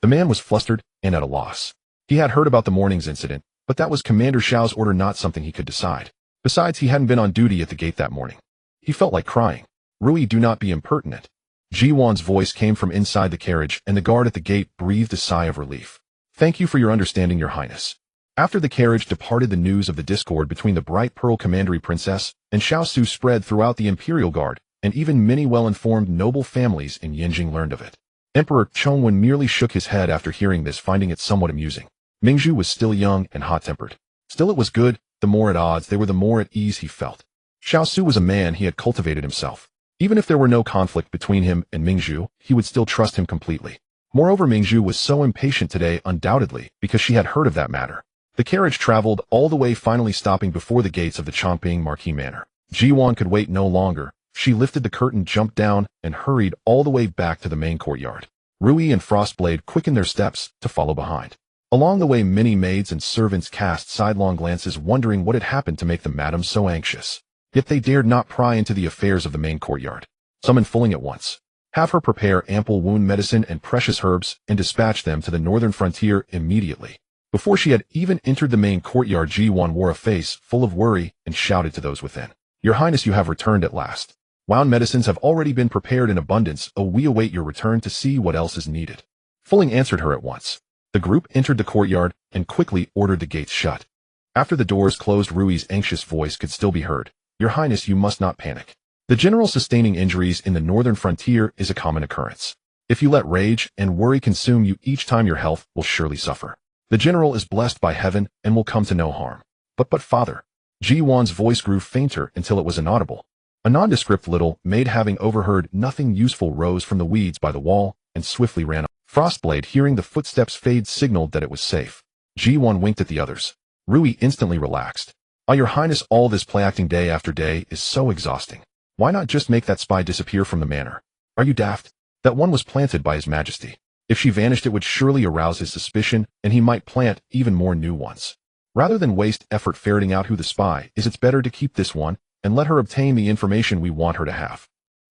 The man was flustered and at a loss. He had heard about the morning's incident, but that was Commander Xiao's order, not something he could decide. Besides, he hadn't been on duty at the gate that morning. He felt like crying. Rui, do not be impertinent. Ji Duan's voice came from inside the carriage, and the guard at the gate breathed a sigh of relief. Thank you for your understanding, Your Highness. After the carriage departed, the news of the discord between the Bright Pearl Commandery Princess and Xiao Su spread throughout the Imperial Guard, and even many well-informed noble families in Yinjing learned of it. Emperor Chongwen merely shook his head after hearing this, finding it somewhat amusing. Mingzhu was still young and hot-tempered. Still, it was good. The more at odds they were, the more at ease he felt. Xiao Su was a man he had cultivated himself. Even if there were no conflict between him and Mingzhu, he would still trust him completely. Moreover, Mingzhu was so impatient today, undoubtedly, because she had heard of that matter. The carriage traveled all the way, finally stopping before the gates of the Changping Marquis Manor. Ji Duan could wait no longer. She lifted the curtain, jumped down, and hurried all the way back to the main courtyard. Rui and Frostblade quickened their steps to follow behind. Along the way, many maids and servants cast sidelong glances, wondering what had happened to make the madam so anxious. Yet they dared not pry into the affairs of the main courtyard. Summon Fulling at once. Have her prepare ample wound medicine and precious herbs, and dispatch them to the northern frontier immediately. Before she had even entered the main courtyard, Ji Duan wore a face full of worry and shouted to those within. Your Highness, you have returned at last. Wound medicines have already been prepared in abundance. Oh, we await your return to see what else is needed. Fulling answered her at once. The group entered the courtyard and quickly ordered the gates shut. After the doors closed, Rui's anxious voice could still be heard. Your Highness, you must not panic. The general sustaining injuries in the northern frontier is a common occurrence. If you let rage and worry consume you each time, your health will surely suffer. The general is blessed by heaven and will come to no harm. But father. Ji Duan's voice grew fainter until it was inaudible. A nondescript little maid, having overheard nothing useful, rose from the weeds by the wall and swiftly ran up. Frostblade, hearing the footsteps fade, signaled that it was safe. Ji Duan winked at the others. Rui instantly relaxed. Your Highness, all this play acting day after day is so exhausting. Why not just make that spy disappear from the manor? Are you daft? That one was planted by His Majesty. If she vanished, it would surely arouse his suspicion, and he might plant even more new ones. Rather than waste effort ferreting out who the spy is, it's better to keep this one and let her obtain the information we want her to have.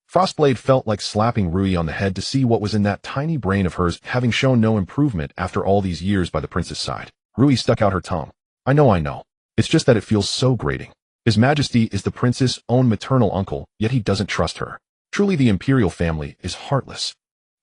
Frostblade felt like slapping Rui on the head to see what was in that tiny brain of hers, having shown no improvement after all these years by the prince's side. Rui stuck out her tongue. I know. It's just that it feels so grating. His Majesty is the prince's own maternal uncle, yet he doesn't trust her. Truly, the imperial family is heartless.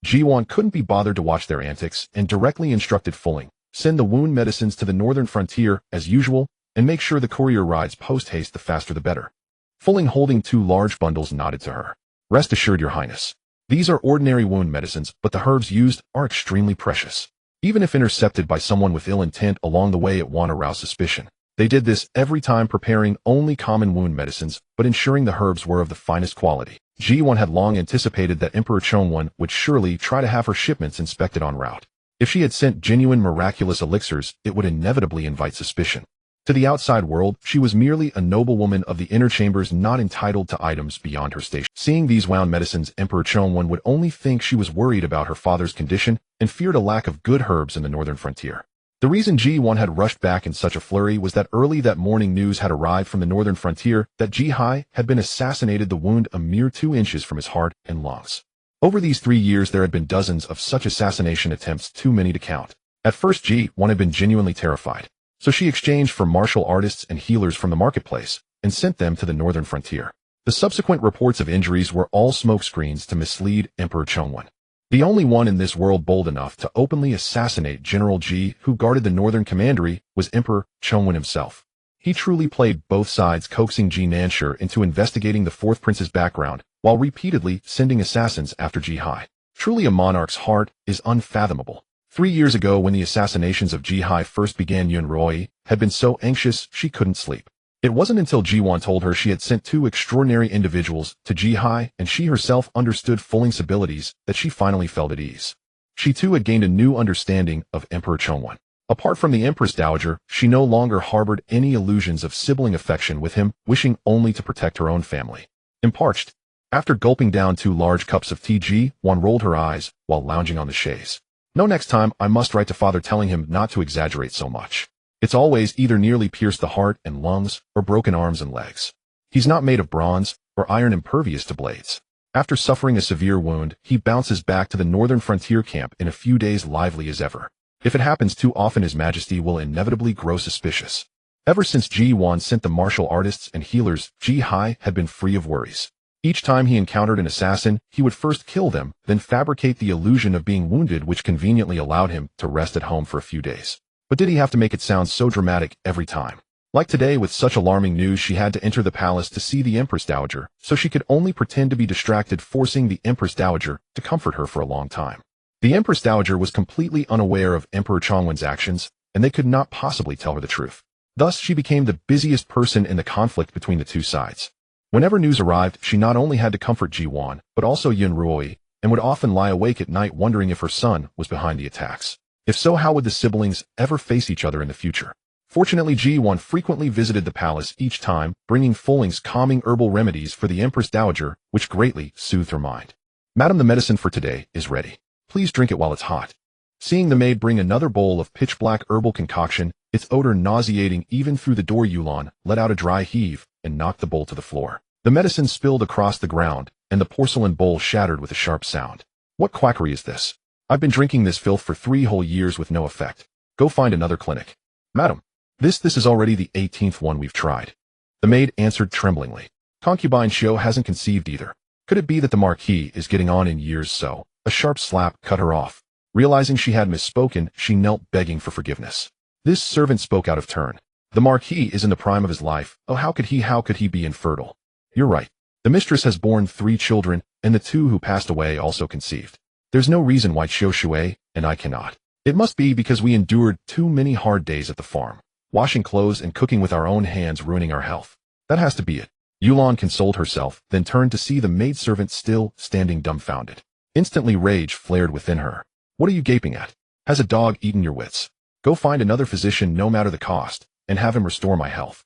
Ji Duan couldn't be bothered to watch their antics and directly instructed Fulling, send the wound medicines to the northern frontier as usual, and make sure the courier rides post-haste, the faster the better. Fulling, holding 2 large bundles, nodded to her. Rest assured, Your Highness. These are ordinary wound medicines, but the herbs used are extremely precious. Even if intercepted by someone with ill intent along the way, it won't arouse suspicion. They did this every time, preparing only common wound medicines, but ensuring the herbs were of the finest quality. Ji Duan had long anticipated that Emperor Chongwen would surely try to have her shipments inspected en route. If she had sent genuine miraculous elixirs, it would inevitably invite suspicion. To the outside world, she was merely a noblewoman of the inner chambers, not entitled to items beyond her station. Seeing these wound medicines, Emperor Chongwen would only think she was worried about her father's condition and feared a lack of good herbs in the northern frontier. The reason Ji Duan had rushed back in such a flurry was that early that morning news had arrived from the northern frontier that Ji Hai had been assassinated, the wound a mere 2 inches from his heart and lungs. Over these 3 years there had been dozens of such assassination attempts, too many to count. At first Ji Duan had been genuinely terrified. So she exchanged for martial artists and healers from the marketplace and sent them to the northern frontier. The subsequent reports of injuries were all smokescreens to mislead Emperor Chongwen. The only one in this world bold enough to openly assassinate General Ji, who guarded the northern commandery, was Emperor Chongwen himself. He truly played both sides, coaxing Ji Nanshe into investigating the 4th prince's background, while repeatedly sending assassins after Ji Hai. Truly, a monarch's heart is unfathomable. 3 years ago, when the assassinations of Ji Hai first began, Yun Rui had been so anxious she couldn't sleep. It wasn't until Ji Duan told her she had sent 2 extraordinary individuals to Ji Hai and she herself understood Fulling's abilities that she finally felt at ease. She too had gained a new understanding of Emperor Chongwen. Apart from the Empress Dowager, she no longer harbored any illusions of sibling affection with him, wishing only to protect her own family. Parched. After gulping down 2 large cups of tea, Ji Duan rolled her eyes while lounging on the chaise. No, next time I must write to father telling him not to exaggerate so much. It's always either nearly pierced the heart and lungs or broken arms and legs. He's not made of bronze or iron, impervious to blades. After suffering a severe wound, he bounces back to the northern frontier camp in a few days, lively as ever. If it happens too often, His Majesty will inevitably grow suspicious. Ever since Ji Duan sent the martial artists and healers, Ji Hai had been free of worries. Each time he encountered an assassin, he would first kill them, then fabricate the illusion of being wounded, which conveniently allowed him to rest at home for a few days. But did he have to make it sound so dramatic every time? Like today, with such alarming news, she had to enter the palace to see the Empress Dowager, so she could only pretend to be distracted, forcing the Empress Dowager to comfort her for a long time. The Empress Dowager was completely unaware of Emperor Chongwen's actions, and they could not possibly tell her the truth. Thus, she became the busiest person in the conflict between the 2 sides. Whenever news arrived, she not only had to comfort Ji Duan, but also Yun Rui, and would often lie awake at night wondering if her son was behind the attacks. If so, how would the siblings ever face each other in the future? Fortunately, Ji Duan frequently visited the palace, each time bringing Fulling's calming herbal remedies for the Empress Dowager, which greatly soothed her mind. Madam, the medicine for today is ready. Please drink it while it's hot. Seeing the maid bring another bowl of pitch-black herbal concoction, its odor nauseating even through the door, Yulan let out a dry heave and knocked the bowl to the floor. The medicine spilled across the ground, and the porcelain bowl shattered with a sharp sound. What quackery is this? I've been drinking this filth for 3 whole years with no effect. Go find another clinic. Madam, this is already the 18th one we've tried. The maid answered tremblingly. Concubine Shio hasn't conceived either. Could it be that the Marquis is getting on in years? So a sharp slap cut her off. Realizing she had misspoken, she knelt begging for forgiveness. This servant spoke out of turn. The Marquis is in the prime of his life. Oh, how could he be infertile? You're right. The mistress has borne 3 children, and the 2 who passed away also conceived. There's no reason why Qiu Shui and I cannot. It must be because we endured too many hard days at the farm, washing clothes and cooking with our own hands, ruining our health. That has to be it. Yulan consoled herself, then turned to see the maidservant still standing dumbfounded. Instantly rage flared within her. What are you gaping at? Has a dog eaten your wits? Go find another physician, no matter the cost, and have him restore my health.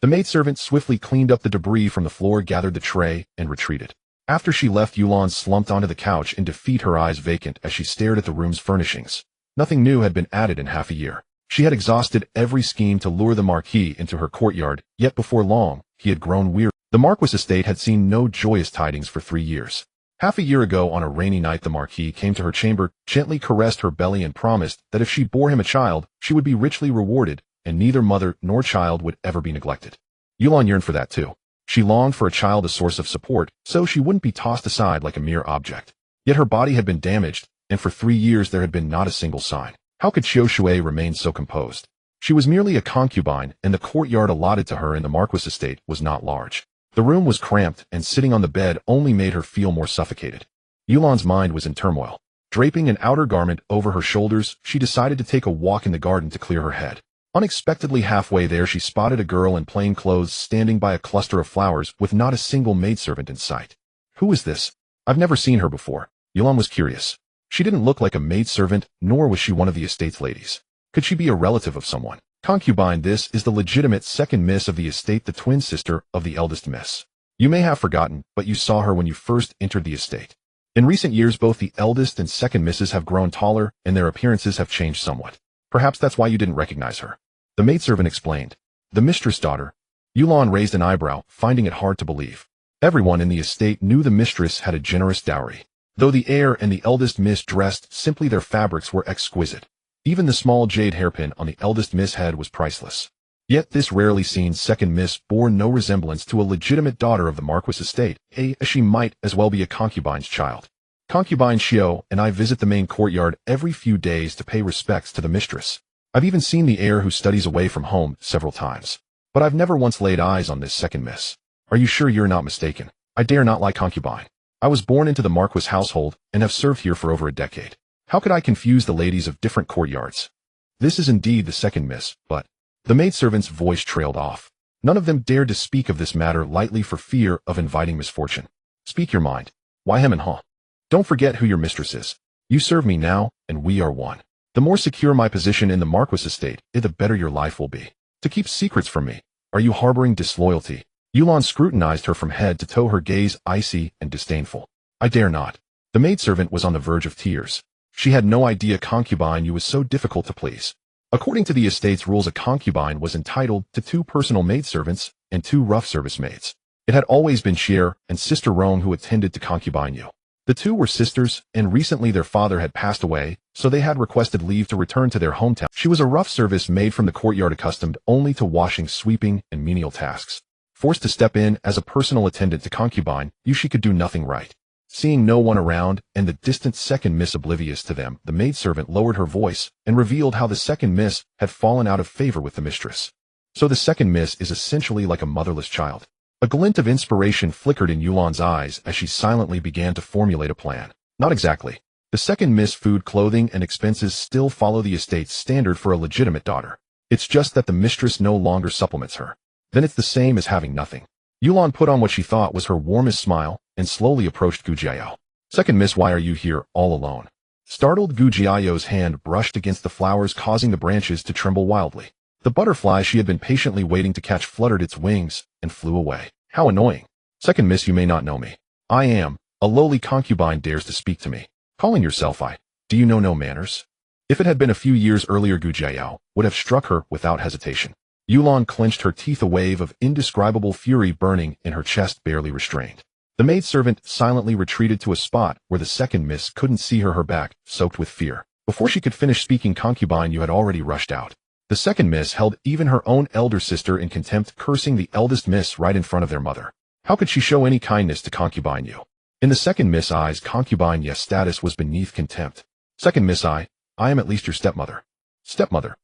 The maidservant swiftly cleaned up the debris from the floor, gathered the tray, and retreated. After she left, Yulan slumped onto the couch in defeat, her eyes vacant as she stared at the room's furnishings. Nothing new had been added in half a year. She had exhausted every scheme to lure the Marquis into her courtyard, yet before long, he had grown weary. The Marquis estate had seen no joyous tidings for 3 years. Half a year ago, on a rainy night, the Marquis came to her chamber, gently caressed her belly, and promised that if she bore him a child, she would be richly rewarded, and neither mother nor child would ever be neglected. Yulan yearned for that too. She longed for a child, a source of support, so she wouldn't be tossed aside like a mere object. Yet her body had been damaged, and for 3 years there had been not a single sign. How could Qiu Shui remain so composed? She was merely a concubine, and the courtyard allotted to her in the Marquis estate was not large. The room was cramped, and sitting on the bed only made her feel more suffocated. Yulan's mind was in turmoil. Draping an outer garment over her shoulders, she decided to take a walk in the garden to clear her head. Unexpectedly halfway there she spotted a girl in plain clothes standing by a cluster of flowers with not a single maidservant in sight. Who is this? I've never seen her before. Yulan was curious. She didn't look like a maidservant, nor was she one of the estate's ladies. Could she be a relative of someone? Concubine, this is the legitimate second miss of the estate, the twin sister of the eldest miss. You may have forgotten, but you saw her when you first entered the estate. In recent years both the eldest and second misses have grown taller, and their appearances have changed somewhat. Perhaps that's why you didn't recognize her. The maidservant explained. The mistress' daughter. Yulan raised an eyebrow, finding it hard to believe. Everyone in the estate knew the mistress had a generous dowry. Though the heir and the eldest miss dressed simply, their fabrics were exquisite. Even the small jade hairpin on the eldest miss' head was priceless. Yet this rarely seen second miss bore no resemblance to a legitimate daughter of the Marquis estate, as she might as well be a concubine's child. Concubine Xiao and I visit the main courtyard every few days to pay respects to the mistress. I've even seen the heir who studies away from home several times. But I've never once laid eyes on this second miss. Are you sure you're not mistaken? I dare not lie, concubine. I was born into the Marquis household and have served here for over a decade. How could I confuse the ladies of different courtyards? This is indeed the second miss, but... The maidservant's voice trailed off. None of them dared to speak of this matter lightly for fear of inviting misfortune. Speak your mind. Why hem and haw? Don't forget who your mistress is. You serve me now, and we are one. The more secure my position in the Marquis estate, the better your life will be. To keep secrets from me, are you harboring disloyalty? Yulan scrutinized her from head to toe, her gaze icy and disdainful. I dare not. The maidservant was on the verge of tears. She had no idea concubine Yu was so difficult to please. According to the estate's rules, a concubine was entitled to 2 personal maidservants and 2 rough service maids. It had always been Xier and Sister Rong who attended to concubine Yu. The 2 were sisters, and recently their father had passed away, so they had requested leave to return to their hometown. She was a rough service maid from the courtyard, accustomed only to washing, sweeping, and menial tasks. Forced to step in as a personal attendant to concubine Yu, she could do nothing right. Seeing no one around, and the distant second miss oblivious to them, the maidservant lowered her voice and revealed how the second miss had fallen out of favor with the mistress. So the second miss is essentially like a motherless child. A glint of inspiration flickered in Yulan's eyes as she silently began to formulate a plan. Not exactly. The second miss' food, clothing, and expenses still follow the estate's standard for a legitimate daughter. It's just that the mistress no longer supplements her. Then it's the same as having nothing. Yulan put on what she thought was her warmest smile and slowly approached Gu Jiao. Second miss, why are you here all alone? Startled, Gu Jiao's hand brushed against the flowers, causing the branches to tremble wildly. The butterfly she had been patiently waiting to catch fluttered its wings and flew away. How annoying. Second miss, you may not know me. I am a lowly concubine dares to speak to me. Calling yourself I. Do you know no manners? If it had been a few years earlier, Gu Jiao would have struck her without hesitation. Yulan clenched her teeth, a wave of indescribable fury burning in her chest barely restrained. The maidservant silently retreated to a spot where the second miss couldn't see her, her back soaked with fear. Before she could finish speaking, concubine Yu had already rushed out. The second miss held even her own elder sister in contempt, cursing the eldest miss right in front of their mother. How could she show any kindness to concubine Yu? In the second miss' eyes, concubine Yu's status was beneath contempt. Second miss, I am at least your stepmother. Stepmother?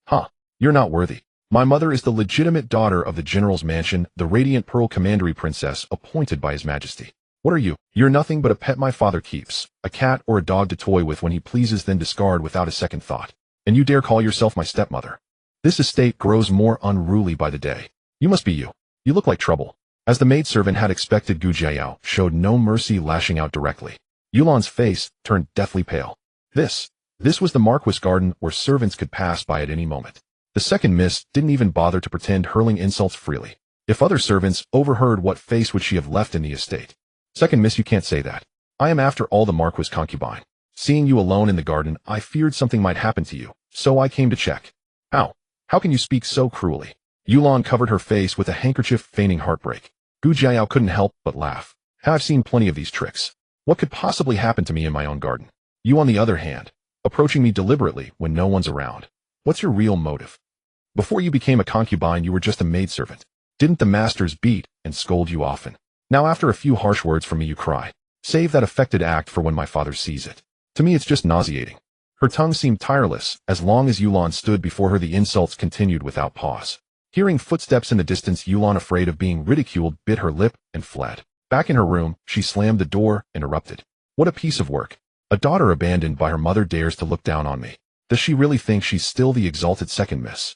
Huh, you're not worthy. My mother is the legitimate daughter of the general's mansion, the radiant pearl commandery princess appointed by his majesty. What are you? You're nothing but a pet my father keeps, a cat or a dog to toy with when he pleases, then discard without a second thought. And you dare call yourself my stepmother? This estate grows more unruly by the day. You must be you. You look like trouble. As the maidservant had expected, Gu Jiao showed no mercy, lashing out directly. Yulan's face turned deathly pale. This was the Marquis garden where servants could pass by at any moment. The second miss didn't even bother to pretend, hurling insults freely. If other servants overheard, what face would she have left in the estate? Second miss, you can't say that. I am after all the Marquis concubine. Seeing you alone in the garden, I feared something might happen to you, so I came to check. How can you speak so cruelly? Yulan covered her face with a handkerchief, feigning heartbreak. Gu Jiao couldn't help but laugh. I've seen plenty of these tricks. What could possibly happen to me in my own garden? You, on the other hand, approaching me deliberately when no one's around. What's your real motive? Before you became a concubine, you were just a maidservant. Didn't the masters beat and scold you often? Now after a few harsh words from me, you cry. Save that affected act for when my father sees it. To me, it's just nauseating. Her tongue seemed tireless. As long as Yulan stood before her, the insults continued without pause. Hearing footsteps in the distance, Yulan, afraid of being ridiculed, bit her lip and fled. Back in her room, she slammed the door and erupted. What a piece of work. A daughter abandoned by her mother dares to look down on me. Does she really think she's still the exalted second miss?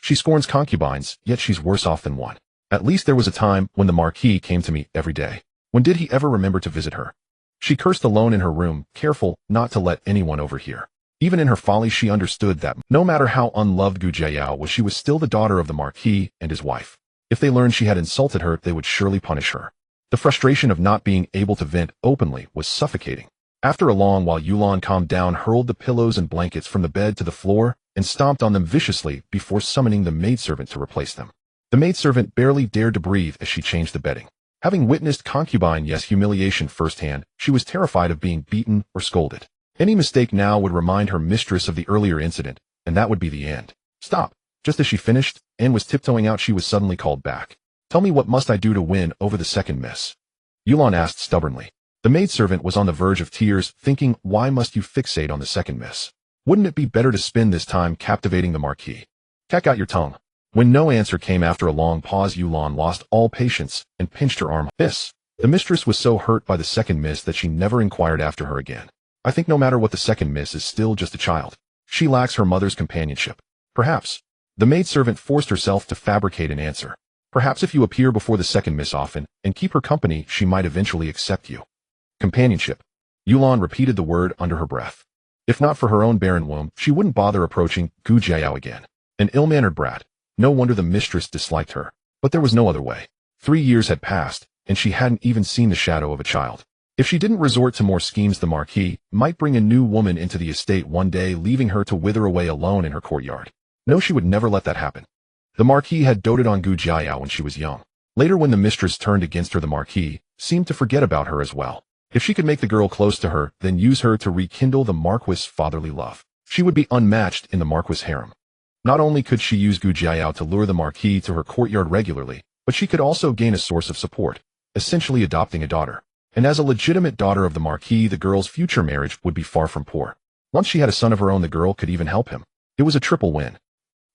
She scorns concubines, yet she's worse off than one. At least there was a time when the Marquis came to me every day. When did he ever remember to visit her? She cursed alone in her room, careful not to let anyone overhear. Even in her folly, she understood that no matter how unloved Gu Jiao was, she was still the daughter of the Marquis and his wife. If they learned she had insulted her, they would surely punish her. The frustration of not being able to vent openly was suffocating. After a long while, Yulan calmed down, hurled the pillows and blankets from the bed to the floor, and stomped on them viciously before summoning the maidservant to replace them. The maidservant barely dared to breathe as she changed the bedding. Having witnessed concubine, yes, humiliation firsthand, she was terrified of being beaten or scolded. Any mistake now would remind her mistress of the earlier incident, and that would be the end. Stop! Just as she finished and was tiptoeing out, she was suddenly called back. Tell me, what must I do to win over the second miss? Yulan asked stubbornly. The maidservant was on the verge of tears, thinking, why must you fixate on the second miss? Wouldn't it be better to spend this time captivating the Marquis? Tack out your tongue. When no answer came after a long pause, Yulan lost all patience and pinched her arm. The mistress was so hurt by the second miss that she never inquired after her again. I think no matter what, the second miss is still just a child. She lacks her mother's companionship. Perhaps. The maidservant forced herself to fabricate an answer. Perhaps if you appear before the second miss often and keep her company, she might eventually accept you. Companionship. Yulan repeated the word under her breath. If not for her own barren womb, she wouldn't bother approaching Gu Jiao again. An ill-mannered brat. No wonder the mistress disliked her. But there was no other way. 3 years had passed, and she hadn't even seen the shadow of a child. If she didn't resort to more schemes, the Marquis might bring a new woman into the estate one day, leaving her to wither away alone in her courtyard. No, she would never let that happen. The Marquis had doted on Gu Jiao when she was young. Later, when the mistress turned against her, the Marquis seemed to forget about her as well. If she could make the girl close to her, then use her to rekindle the Marquis' fatherly love, she would be unmatched in the Marquis' harem. Not only could she use Gu Jiao to lure the Marquis to her courtyard regularly, but she could also gain a source of support, essentially adopting a daughter. And as a legitimate daughter of the Marquis, the girl's future marriage would be far from poor. Once she had a son of her own, the girl could even help him. It was a triple win.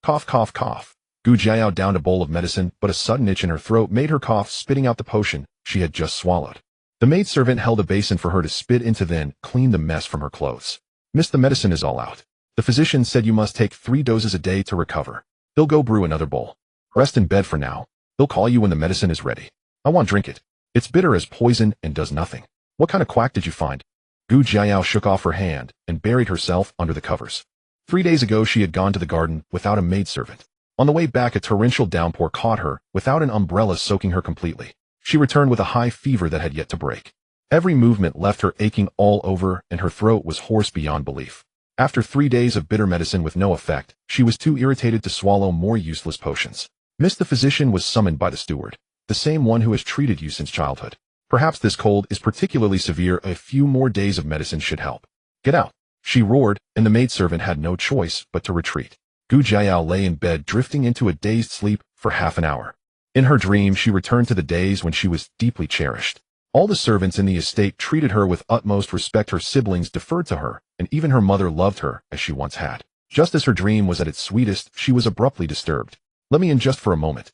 Cough, cough, cough. Gu Jiao downed a bowl of medicine, but a sudden itch in her throat made her cough, spitting out the potion she had just swallowed. The maidservant held a basin for her to spit into, then cleaned the mess from her clothes. Miss, the medicine is all out. The physician said you must take 3 doses a day to recover. He'll go brew another bowl. Rest in bed for now. He'll call you when the medicine is ready. I won't drink it. It's bitter as poison and does nothing. What kind of quack did you find? Gu Jiao shook off her hand and buried herself under the covers. 3 days ago she had gone to the garden without a maidservant. On the way back, a torrential downpour caught her, without an umbrella soaking her completely. She returned with a high fever that had yet to break. Every movement left her aching all over, and her throat was hoarse beyond belief. After 3 days of bitter medicine with no effect, she was too irritated to swallow more useless potions. Miss, the physician was summoned by the steward, the same one who has treated you since childhood. Perhaps this cold is particularly severe. A few more days of medicine should help. Get out, she roared, and the maidservant had no choice but to retreat. Gu Jiao lay in bed, drifting into a dazed sleep for half an hour. In her dream, she returned to the days when she was deeply cherished. All the servants in the estate treated her with utmost respect, her siblings deferred to her, and even her mother loved her as she once had. Just as her dream was at its sweetest, she was abruptly disturbed. Let me in just for a moment.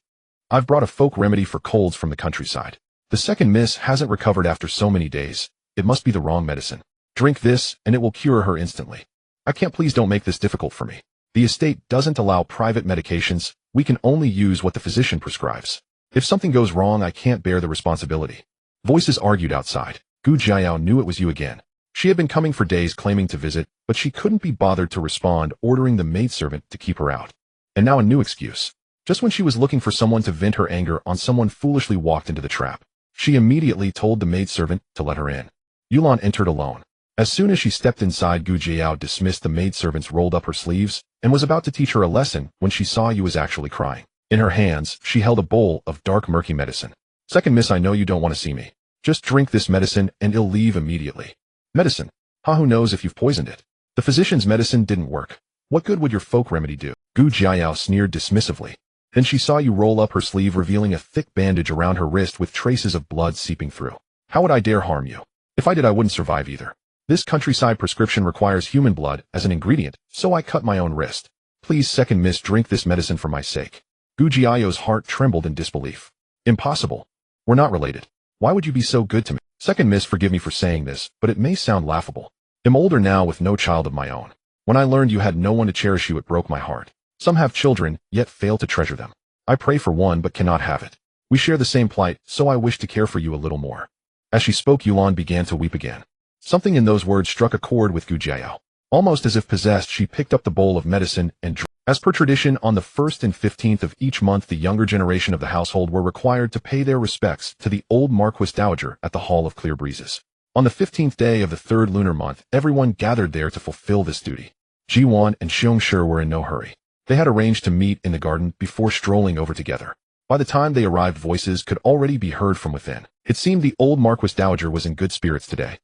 I've brought a folk remedy for colds from the countryside. The second miss hasn't recovered after so many days. It must be the wrong medicine. Drink this, and it will cure her instantly. I can't, please don't make this difficult for me. The estate doesn't allow private medications. We can only use what the physician prescribes. If something goes wrong, I can't bear the responsibility. Voices argued outside. Gu Jiao knew it was you again. She had been coming for days claiming to visit, but she couldn't be bothered to respond, ordering the maidservant to keep her out. And now a new excuse. Just when she was looking for someone to vent her anger on, someone foolishly walked into the trap. She immediately told the maidservant to let her in. Yulan entered alone. As soon as she stepped inside, Gu Jiao dismissed the maidservants, rolled up her sleeves, and was about to teach her a lesson when she saw you was actually crying. In her hands, she held a bowl of dark, murky medicine. Second miss, I know you don't want to see me. Just drink this medicine and it'll leave immediately. Medicine? Who knows if you've poisoned it? The physician's medicine didn't work. What good would your folk remedy do? Gu Jiao sneered dismissively. Then she saw you roll up her sleeve, revealing a thick bandage around her wrist with traces of blood seeping through. How would I dare harm you? If I did, I wouldn't survive either. This countryside prescription requires human blood as an ingredient, so I cut my own wrist. Please, second miss, drink this medicine for my sake. Gu Jiao's heart trembled in disbelief. Impossible. We're not related. Why would you be so good to me? Second miss, forgive me for saying this, but it may sound laughable. I'm older now with no child of my own. When I learned you had no one to cherish you, it broke my heart. Some have children, yet fail to treasure them. I pray for one but cannot have it. We share the same plight, so I wish to care for you a little more. As she spoke, Yulan began to weep again. Something in those words struck a chord with Gu Jiao. Almost as if possessed, she picked up the bowl of medicine and drank. As per tradition, on the 1st and 15th of each month, the younger generation of the household were required to pay their respects to the old Marquis Dowager at the Hall of Clear Breezes. On the 15th day of the 3rd lunar month, everyone gathered there to fulfill this duty. Ji Duan and Xiongshi were in no hurry. They had arranged to meet in the garden before strolling over together. By the time they arrived, voices could already be heard from within. It seemed the old Marquis Dowager was in good spirits today.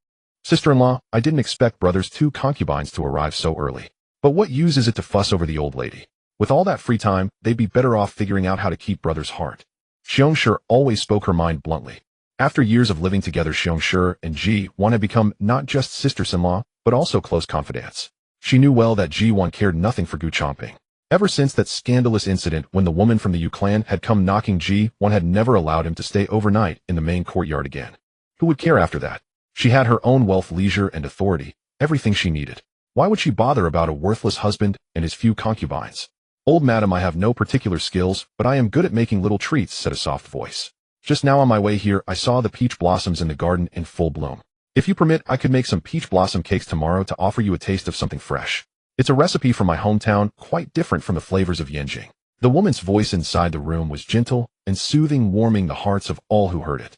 Sister-in-law, I didn't expect brother's 2 concubines to arrive so early. But what use is it to fuss over the old lady? With all that free time, they'd be better off figuring out how to keep brother's heart. Xiongshi always spoke her mind bluntly. After years of living together, Xiongshi and Ji Duan had become not just sisters-in-law, but also close confidants. She knew well that Ji Duan cared nothing for Gu Changping. Ever since that scandalous incident when the woman from the Yue clan had come knocking, Ji Duan had never allowed him to stay overnight in the main courtyard again. Who would care after that? She had her own wealth, leisure, and authority, everything she needed. Why would she bother about a worthless husband and his few concubines? Old madam, I have no particular skills, but I am good at making little treats, said a soft voice. Just now on my way here, I saw the peach blossoms in the garden in full bloom. If you permit, I could make some peach blossom cakes tomorrow to offer you a taste of something fresh. It's a recipe from my hometown, quite different from the flavors of Yanjing. The woman's voice inside the room was gentle and soothing, warming the hearts of all who heard it.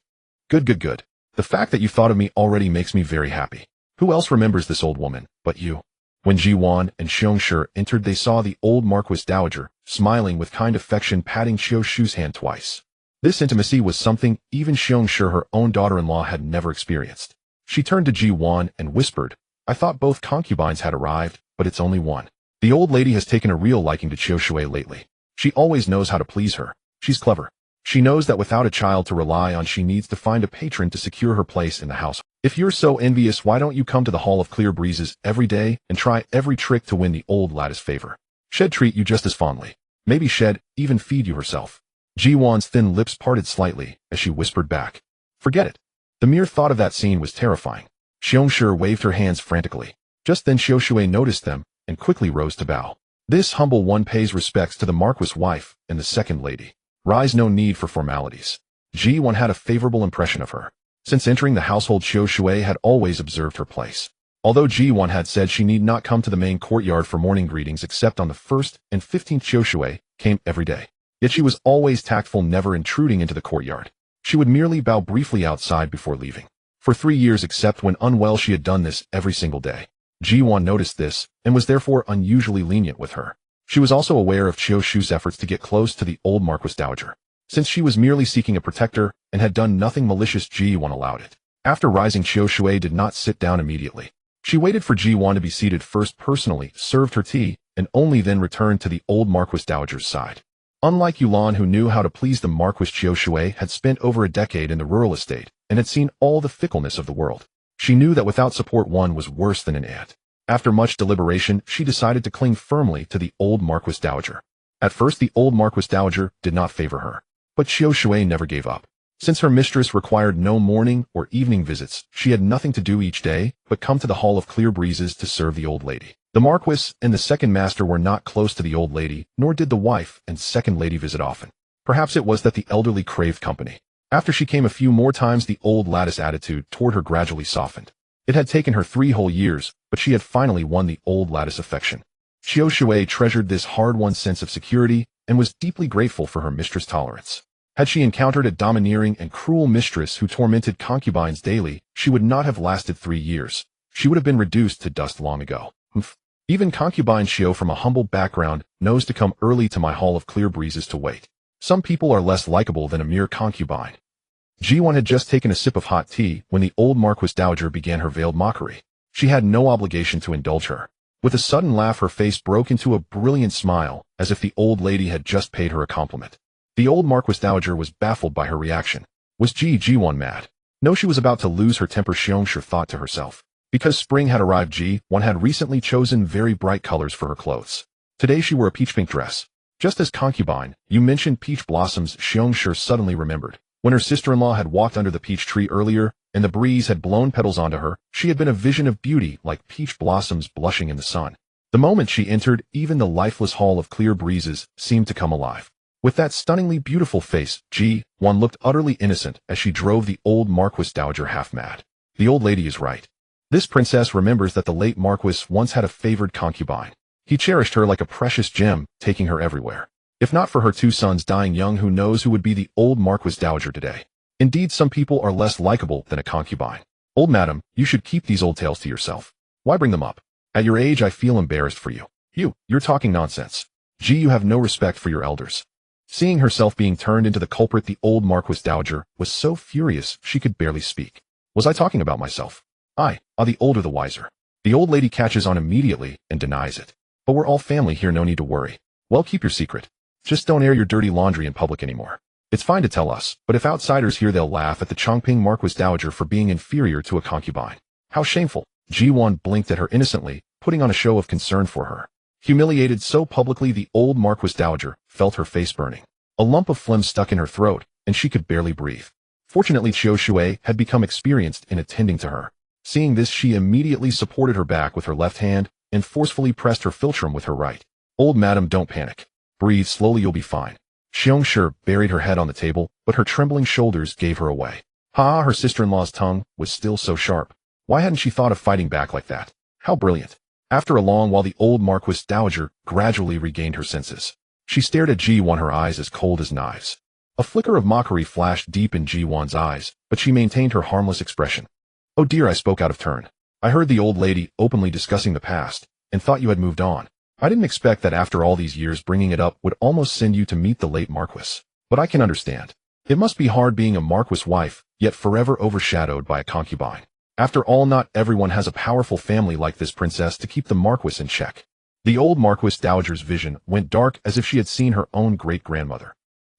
Good, good, good. The fact that you thought of me already makes me very happy. Who else remembers this old woman but you? When Ji Duan and Xiongshi entered, they saw the old Marquis Dowager, smiling with kind affection, patting Xiongxi's hand twice. This intimacy was something even Xiongshi, her own daughter-in-law, had never experienced. She turned to Ji Duan and whispered, I thought both concubines had arrived, but it's only one. The old lady has taken a real liking to Xiongxi lately. She always knows how to please her. She's clever. She knows that without a child to rely on, she needs to find a patron to secure her place in the house. If you're so envious, why don't you come to the Hall of Clear Breezes every day and try every trick to win the old lattice favor? She'd treat you just as fondly. Maybe she'd even feed you herself. Ji Duan's thin lips parted slightly as she whispered back, Forget it. The mere thought of that scene was terrifying. Xiongshi waved her hands frantically. Just then Xiongxi noticed them and quickly rose to bow. This humble one pays respects to the Marquis' wife and the second lady. Rise, no need for formalities. Ji Duan had a favorable impression of her. Since entering the household, Xiongxi had always observed her place. Although Ji Duan had said she need not come to the main courtyard for morning greetings except on the 1st and 15th, Xiongxi came every day. Yet she was always tactful, never intruding into the courtyard. She would merely bow briefly outside before leaving. For 3 years, except when unwell, she had done this every single day. Ji Duan noticed this and was therefore unusually lenient with her. She was also aware of Xiongxi's efforts to get close to the old Marquis Dowager. Since she was merely seeking a protector and had done nothing malicious, Ji Duan allowed it. After rising, Xiongxi did not sit down immediately. She waited for Ji Duan to be seated first, personally served her tea, and only then returned to the old Marquis Dowager's side. Unlike Yulan, who knew how to please the Marquis, Xiongxi had spent over a decade in the rural estate and had seen all the fickleness of the world. She knew that without support, one was worse than an ant. After much deliberation, she decided to cling firmly to the old Marquis Dowager. At first, the old Marquis Dowager did not favor her. But Xiongxi never gave up. Since her mistress required no morning or evening visits, she had nothing to do each day but come to the Hall of Clear Breezes to serve the old lady. The Marquis and the second master were not close to the old lady, nor did the wife and second lady visit often. Perhaps it was that the elderly craved company. After she came a few more times, the old lattice attitude toward her gradually softened. It had taken her 3 whole years, but she had finally won the old lattice affection. Xiongxi treasured this hard-won sense of security and was deeply grateful for her mistress' tolerance. Had she encountered a domineering and cruel mistress who tormented concubines daily, she would not have lasted 3 years. She would have been reduced to dust long ago. Even concubine Xiao from a humble background knows to come early to my Hall of Clear Breezes to wait. Some people are less likable than a mere concubine. Ji Duan had just taken a sip of hot tea when the old Marquis Dowager began her veiled mockery. She had no obligation to indulge her. With a sudden laugh, her face broke into a brilliant smile, as if the old lady had just paid her a compliment. The old Marquis Dowager was baffled by her reaction. Was Ji Duan mad? No, she was about to lose her temper, Xiongxi thought to herself. Because spring had arrived, Ji Duan had recently chosen very bright colors for her clothes. Today she wore a peach pink dress. Just as concubine, you mentioned peach blossoms, Xiongshi suddenly remembered. When her sister-in-law had walked under the peach tree earlier, and the breeze had blown petals onto her, she had been a vision of beauty like peach blossoms blushing in the sun. The moment she entered, even the lifeless hall of clear breezes seemed to come alive. With that stunningly beautiful face, Ji Duan looked utterly innocent as she drove the old Marquis Dowager half mad. The old lady is right. This princess remembers that the late Marquis once had a favored concubine. He cherished her like a precious gem, taking her everywhere. If not for her two sons dying young, who knows who would be the old Marquis Dowager today. Indeed, some people are less likable than a concubine. Old madam, you should keep these old tales to yourself. Why bring them up? At your age, I feel embarrassed for you. You're talking nonsense. Ji, you have no respect for your elders. Seeing herself being turned into the culprit, the old Marquis Dowager was so furious she could barely speak. Was I talking about myself? The older the wiser. The old lady catches on immediately and denies it. But we're all family here, no need to worry. Well, keep your secret. Just don't air your dirty laundry in public anymore. It's fine to tell us, but if outsiders hear, they'll laugh at the Changping Marquis Dowager for being inferior to a concubine. How shameful. Ji Duan blinked at her innocently, putting on a show of concern for her. Humiliated so publicly, the old Marquis Dowager felt her face burning. A lump of phlegm stuck in her throat, and she could barely breathe. Fortunately, Qiu Shui had become experienced in attending to her. Seeing this, she immediately supported her back with her left hand and forcefully pressed her philtrum with her right. Old madam, don't panic. Breathe slowly, you'll be fine. Xiongshi buried her head on the table, but her trembling shoulders gave her away. Her sister-in-law's tongue was still so sharp. Why hadn't she thought of fighting back like that? How brilliant. After a long while, the old Marquis Dowager gradually regained her senses. She stared at Ji Duan, her eyes as cold as knives. A flicker of mockery flashed deep in Ji Duan's eyes, but she maintained her harmless expression. Oh dear, I spoke out of turn. I heard the old lady openly discussing the past, and thought you had moved on. I didn't expect that after all these years bringing it up would almost send you to meet the late Marquis. But I can understand. It must be hard being a Marquis wife, yet forever overshadowed by a concubine. After all, not everyone has a powerful family like this princess to keep the Marquis in check. The old Marquis Dowager's vision went dark, as if she had seen her own great-grandmother.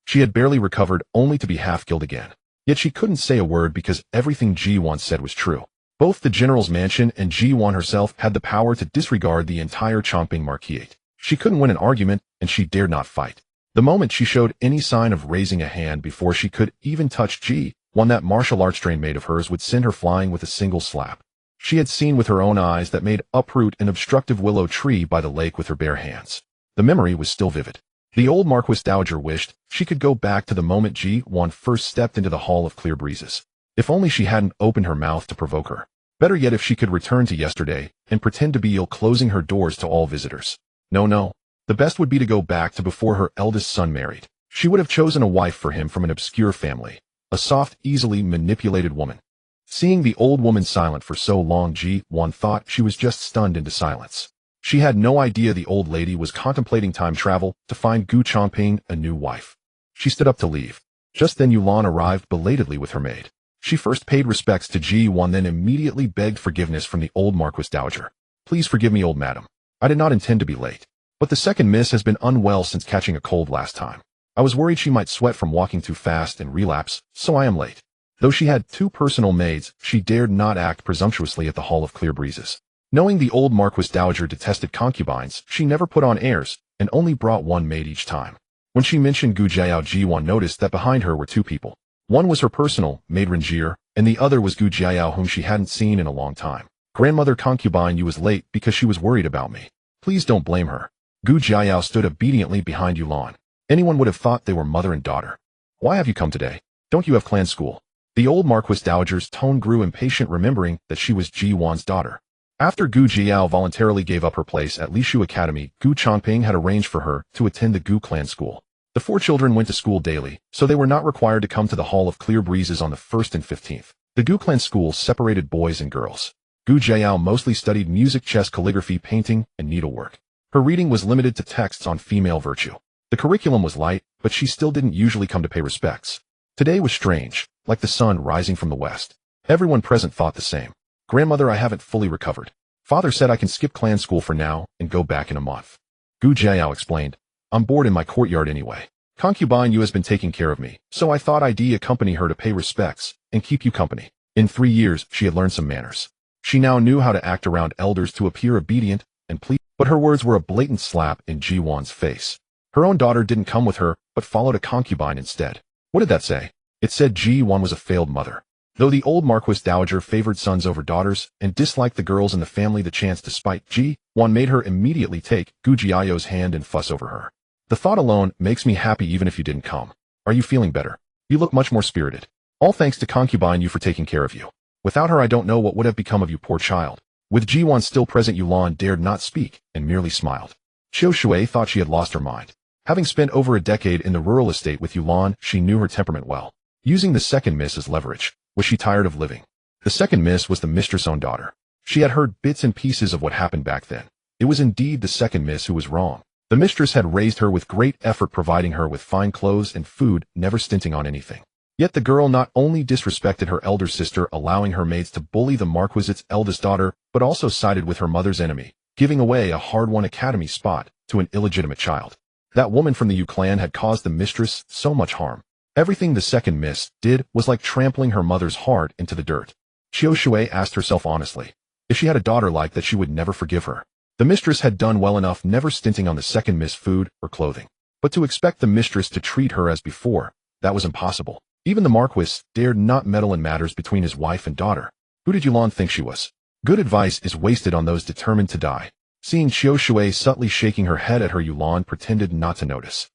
She had barely recovered, only to be half-killed again. Yet she couldn't say a word because everything Ji Duan said was true. Both the general's mansion and Ji Duan herself had the power to disregard the entire Changping Marquis. She couldn't win an argument, and she dared not fight. The moment she showed any sign of raising a hand before she could even touch Ji Duan, that martial arts trained maid of hers would send her flying with a single slap. She had seen with her own eyes that maid uproot an obstructive willow tree by the lake with her bare hands. The memory was still vivid. The old Marquis Dowager wished she could go back to the moment Ji Duan first stepped into the Hall of Clear Breezes. If only she hadn't opened her mouth to provoke her. Better yet, if she could return to yesterday and pretend to be ill, closing her doors to all visitors. No. The best would be to go back to before her eldest son married. She would have chosen a wife for him from an obscure family. A soft, easily manipulated woman. Seeing the old woman silent for so long, Ji Duan thought she was just stunned into silence. She had no idea the old lady was contemplating time travel to find Gu Changping a new wife. She stood up to leave. Just then Yulan arrived belatedly with her maid. She first paid respects to Ji Duan, then immediately begged forgiveness from the old Marquis Dowager. Please forgive me, old madam. I did not intend to be late. But the second miss has been unwell since catching a cold last time. I was worried she might sweat from walking too fast and relapse, so I am late. Though she had 2 personal maids, she dared not act presumptuously at the Hall of Clear Breezes. Knowing the old Marquis Dowager detested concubines, she never put on airs, and only brought 1 maid each time. When she mentioned Gu Jiao, Ji Duan noticed that behind her were 2 people. One was her personal maid Rangier, and the other was Gu Jiao, whom she hadn't seen in a long time. Grandmother concubine, you was late because she was worried about me. Please don't blame her. Gu Jiao stood obediently behind Yulan. Anyone would have thought they were mother and daughter. Why have you come today? Don't you have clan school? The old Marquis Dowager's tone grew impatient, remembering that she was Ji Duan's daughter. After Gu Jiao voluntarily gave up her place at Lishu Academy, Gu Changping had arranged for her to attend the Gu clan school. The 4 children went to school daily, so they were not required to come to the Hall of Clear Breezes on the 1st and 15th. The Gu clan school separated boys and girls. Gu Jiao mostly studied music, chess, calligraphy, painting, and needlework. Her reading was limited to texts on female virtue. The curriculum was light, but she still didn't usually come to pay respects. Today was strange, like the sun rising from the west. Everyone present thought the same. Grandmother, I haven't fully recovered. Father said I can skip clan school for now and go back in a month. Gu Jiao explained. I'm bored in my courtyard anyway. Concubine Yu has been taking care of me, so I thought I'd accompany her to pay respects and keep you company. In 3 years, she had learned some manners. She now knew how to act around elders to appear obedient and pleased, but her words were a blatant slap in Ji Duan's face. Her own daughter didn't come with her, but followed a concubine instead. What did that say? It said Ji Duan was a failed mother. Though the old Marquis Dowager favored sons over daughters and disliked the girls in the family, the chance to spite Ji Duan made her immediately take Gu Jiao's hand and fuss over her. The thought alone makes me happy even if you didn't come. Are you feeling better? You look much more spirited. All thanks to concubine Yu for taking care of you. Without her I don't know what would have become of you, poor child. With Ji Duan still present, Yulan dared not speak and merely smiled. Qiu Shui thought she had lost her mind. Having spent over a decade in the rural estate with Yulan, she knew her temperament well. Using the second miss as leverage, was she tired of living? The second miss was the mistress' own daughter. She had heard bits and pieces of what happened back then. It was indeed the second miss who was wrong. The mistress had raised her with great effort, providing her with fine clothes and food, never stinting on anything. Yet the girl not only disrespected her elder sister, allowing her maids to bully the Marquis's eldest daughter, but also sided with her mother's enemy, giving away a hard-won academy spot to an illegitimate child. That woman from the Yu clan had caused the mistress so much harm. Everything the second miss did was like trampling her mother's heart into the dirt. Qiu Shui asked herself honestly, if she had a daughter like that, she would never forgive her. The mistress had done well enough, never stinting on the second miss food or clothing. But to expect the mistress to treat her as before, that was impossible. Even the Marquis dared not meddle in matters between his wife and daughter. Who did Yulan think she was? Good advice is wasted on those determined to die. Seeing Qiu Shui subtly shaking her head at her, Yulan pretended not to notice.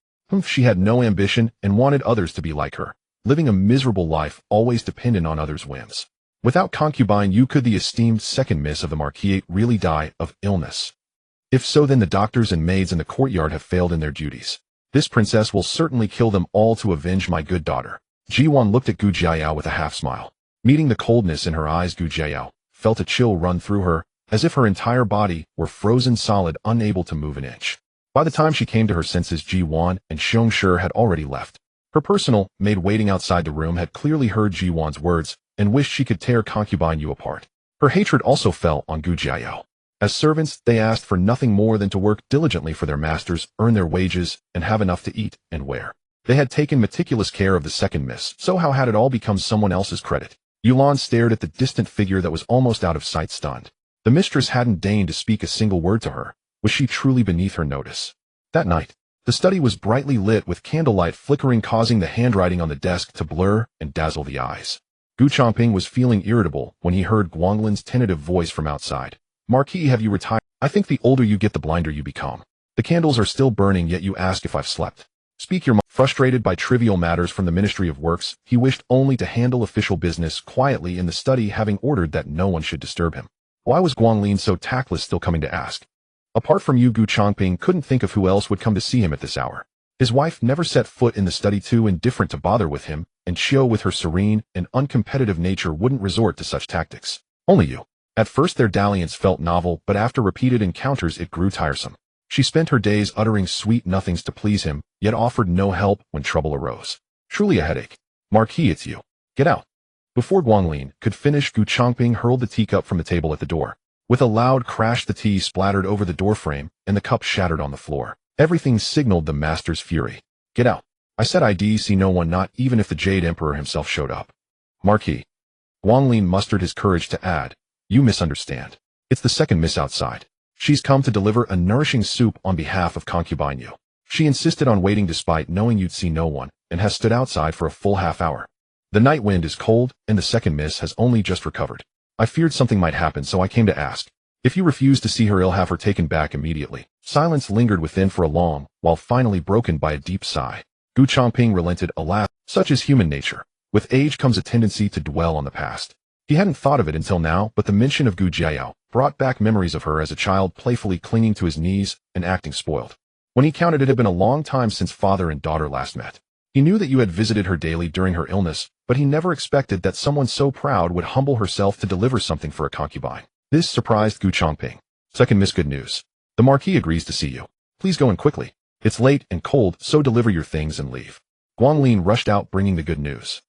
She had no ambition and wanted others to be like her, living a miserable life, always dependent on others' whims. Without concubine Yu, could the esteemed second miss of the Marquis really die of illness? If so, then the doctors and maids in the courtyard have failed in their duties. This princess will certainly kill them all to avenge my good daughter. Ji Duan looked at Gu Jiao with a half-smile. Meeting the coldness in her eyes, Gu Jiao felt a chill run through her, as if her entire body were frozen solid, unable to move an inch. By the time she came to her senses, Ji Duan and Xiong Shi had already left. Her personal maid waiting outside the room had clearly heard Ji Duan's words and wished she could tear concubine Yu apart. Her hatred also fell on Gu Jiao. As servants, they asked for nothing more than to work diligently for their masters, earn their wages, and have enough to eat and wear. They had taken meticulous care of the second miss, so how had it all become someone else's credit? Yulan stared at the distant figure that was almost out of sight, stunned. The mistress hadn't deigned to speak a single word to her. Was she truly beneath her notice? That night, the study was brightly lit with candlelight flickering, causing the handwriting on the desk to blur and dazzle the eyes. Gu Changping was feeling irritable when he heard Guanglin's tentative voice from outside. Marquis, have you retired? I think the older you get, the blinder you become. The candles are still burning, yet you ask if I've slept. Speak your mind. Frustrated by trivial matters from the Ministry of Works, he wished only to handle official business quietly in the study, having ordered that no one should disturb him. Why was Guanglin so tactless, still coming to ask? Apart from you, Gu Changping couldn't think of who else would come to see him at this hour. His wife never set foot in the study, too indifferent to bother with him, and Xiao, with her serene and uncompetitive nature, wouldn't resort to such tactics. Only you. At first their dalliance felt novel, but after repeated encounters it grew tiresome. She spent her days uttering sweet nothings to please him, yet offered no help when trouble arose. Truly a headache. Marquis, it's you. Get out. Before Guanglin could finish, Gu Changping hurled the teacup from the table at the door. With a loud crash, the tea splattered over the doorframe, and the cup shattered on the floor. Everything signaled the master's fury. Get out. I said I'd see no one, not even if the Jade Emperor himself showed up. Marquis. Guanglin mustered his courage to add, you misunderstand. It's the second miss outside. She's come to deliver a nourishing soup on behalf of concubine Yu. She insisted on waiting despite knowing you'd see no one, and has stood outside for a full half hour. The night wind is cold, and the second miss has only just recovered. I feared something might happen, so I came to ask. If you refuse to see her, I'll have her taken back immediately. Silence lingered within for a long, while finally broken by a deep sigh. Gu Changping relented. Alas, such is human nature. With age comes a tendency to dwell on the past. He hadn't thought of it until now, but the mention of Gu Jiao brought back memories of her as a child, playfully clinging to his knees and acting spoiled. When he counted, it had been a long time since father and daughter last met. He knew that you had visited her daily during her illness, but he never expected that someone so proud would humble herself to deliver something for a concubine. This surprised Gu Changping. Second miss, good news. The Marquis agrees to see you. Please go in quickly. It's late and cold, so deliver your things and leave. Guanglin rushed out, bringing the good news.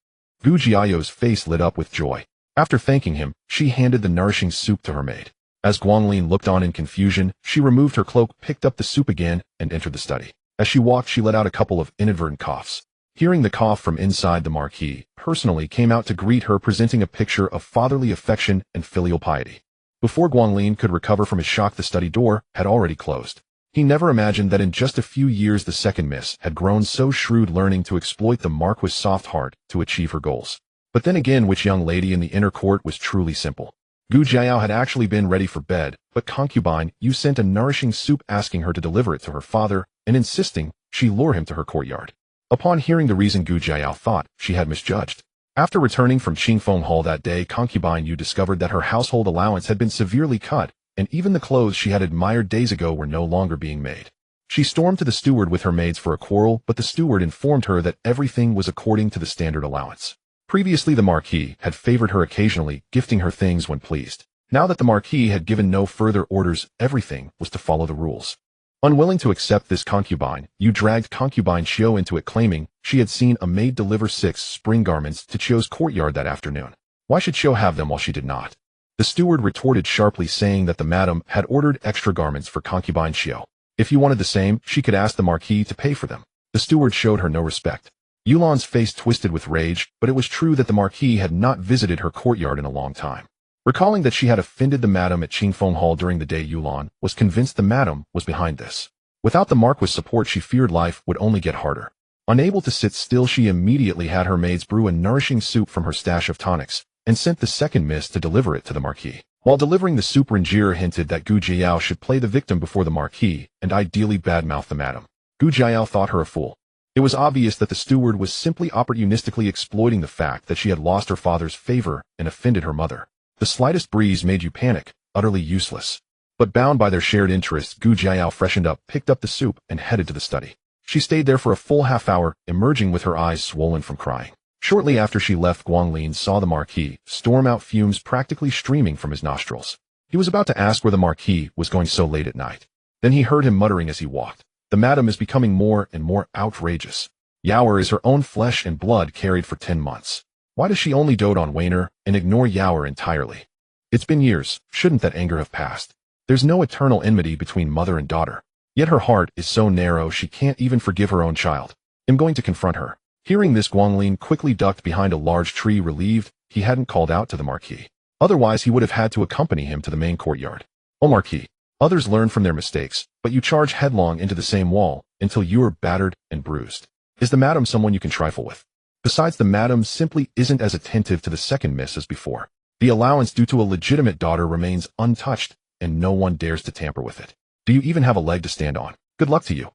Gu Jiao's face lit up with joy. After thanking him, she handed the nourishing soup to her maid. As Guanglin looked on in confusion, she removed her cloak, picked up the soup again, and entered the study. As she walked, she let out a couple of inadvertent coughs. Hearing the cough from inside, the Marquis personally came out to greet her, presenting a picture of fatherly affection and filial piety. Before Guanlin could recover from his shock, the study door had already closed. He never imagined that in just a few years the second miss had grown so shrewd, learning to exploit the Marquis' soft heart to achieve her goals. But then again, which young lady in the inner court was truly simple? Gu Jiao had actually been ready for bed, but concubine Yue sent a nourishing soup asking her to deliver it to her father, and insisting she lure him to her courtyard. Upon hearing the reason, Gu Jiao thought she had misjudged. After returning from Qingfeng Hall that day, concubine Yue discovered that her household allowance had been severely cut, and even the clothes she had admired days ago were no longer being made. She stormed to the steward with her maids for a quarrel, but the steward informed her that everything was according to the standard allowance. Previously, the Marquis had favored her occasionally, gifting her things when pleased. Now that the Marquis had given no further orders, everything was to follow the rules. Unwilling to accept this, concubine Yue dragged concubine Xiao into it, claiming she had seen a maid deliver 6 spring garments to Xiao's courtyard that afternoon. Why should Xiao have them while she did not? The steward retorted sharply, saying that the madam had ordered extra garments for concubine Xiao. If you wanted the same, she could ask the Marquis to pay for them. The steward showed her no respect. Yulan's face twisted with rage, but it was true that the Marquis had not visited her courtyard in a long time. Recalling that she had offended the madam at Qingfeng Hall during the day, Yulan was convinced the madam was behind this. Without the Marquis' support, she feared life would only get harder. Unable to sit still, she immediately had her maids brew a nourishing soup from her stash of tonics, and sent the second miss to deliver it to the Marquis. While delivering the soup, Rangier hinted that Gu Jiao should play the victim before the Marquis, and ideally badmouth the madam. Gu Jiao thought her a fool. It was obvious that the steward was simply opportunistically exploiting the fact that she had lost her father's favor and offended her mother. The slightest breeze made you panic, utterly useless. But bound by their shared interests, Gu Jiao freshened up, picked up the soup, and headed to the study. She stayed there for a full half-hour, emerging with her eyes swollen from crying. Shortly after she left, Guanlin saw the Marquis storm out, fumes practically streaming from his nostrils. He was about to ask where the Marquis was going so late at night. Then he heard him muttering as he walked. The madam is becoming more and more outrageous. Yaoer is her own flesh and blood, carried for 10 months. Why does she only dote on Wainer and ignore Yaoer entirely? It's been years. Shouldn't that anger have passed? There's no eternal enmity between mother and daughter. Yet her heart is so narrow she can't even forgive her own child. I'm going to confront her. Hearing this, Guanlin quickly ducked behind a large tree, relieved he hadn't called out to the Marquis. Otherwise, he would have had to accompany him to the main courtyard. Oh, Marquis, others learn from their mistakes, but you charge headlong into the same wall until you are battered and bruised. Is the madam someone you can trifle with? Besides, the madam simply isn't as attentive to the second miss as before. The allowance due to a legitimate daughter remains untouched, and no one dares to tamper with it. Do you even have a leg to stand on? Good luck to you.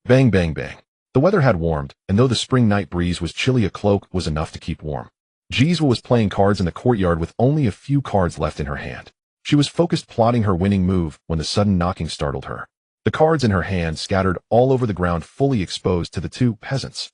Bang, bang, bang. The weather had warmed, and though the spring night breeze was chilly, a cloak was enough to keep warm. Ji Duan was playing cards in the courtyard with only a few cards left in her hand. She was focused, plotting her winning move, when the sudden knocking startled her. The cards in her hand scattered all over the ground, fully exposed to the 2 peasants.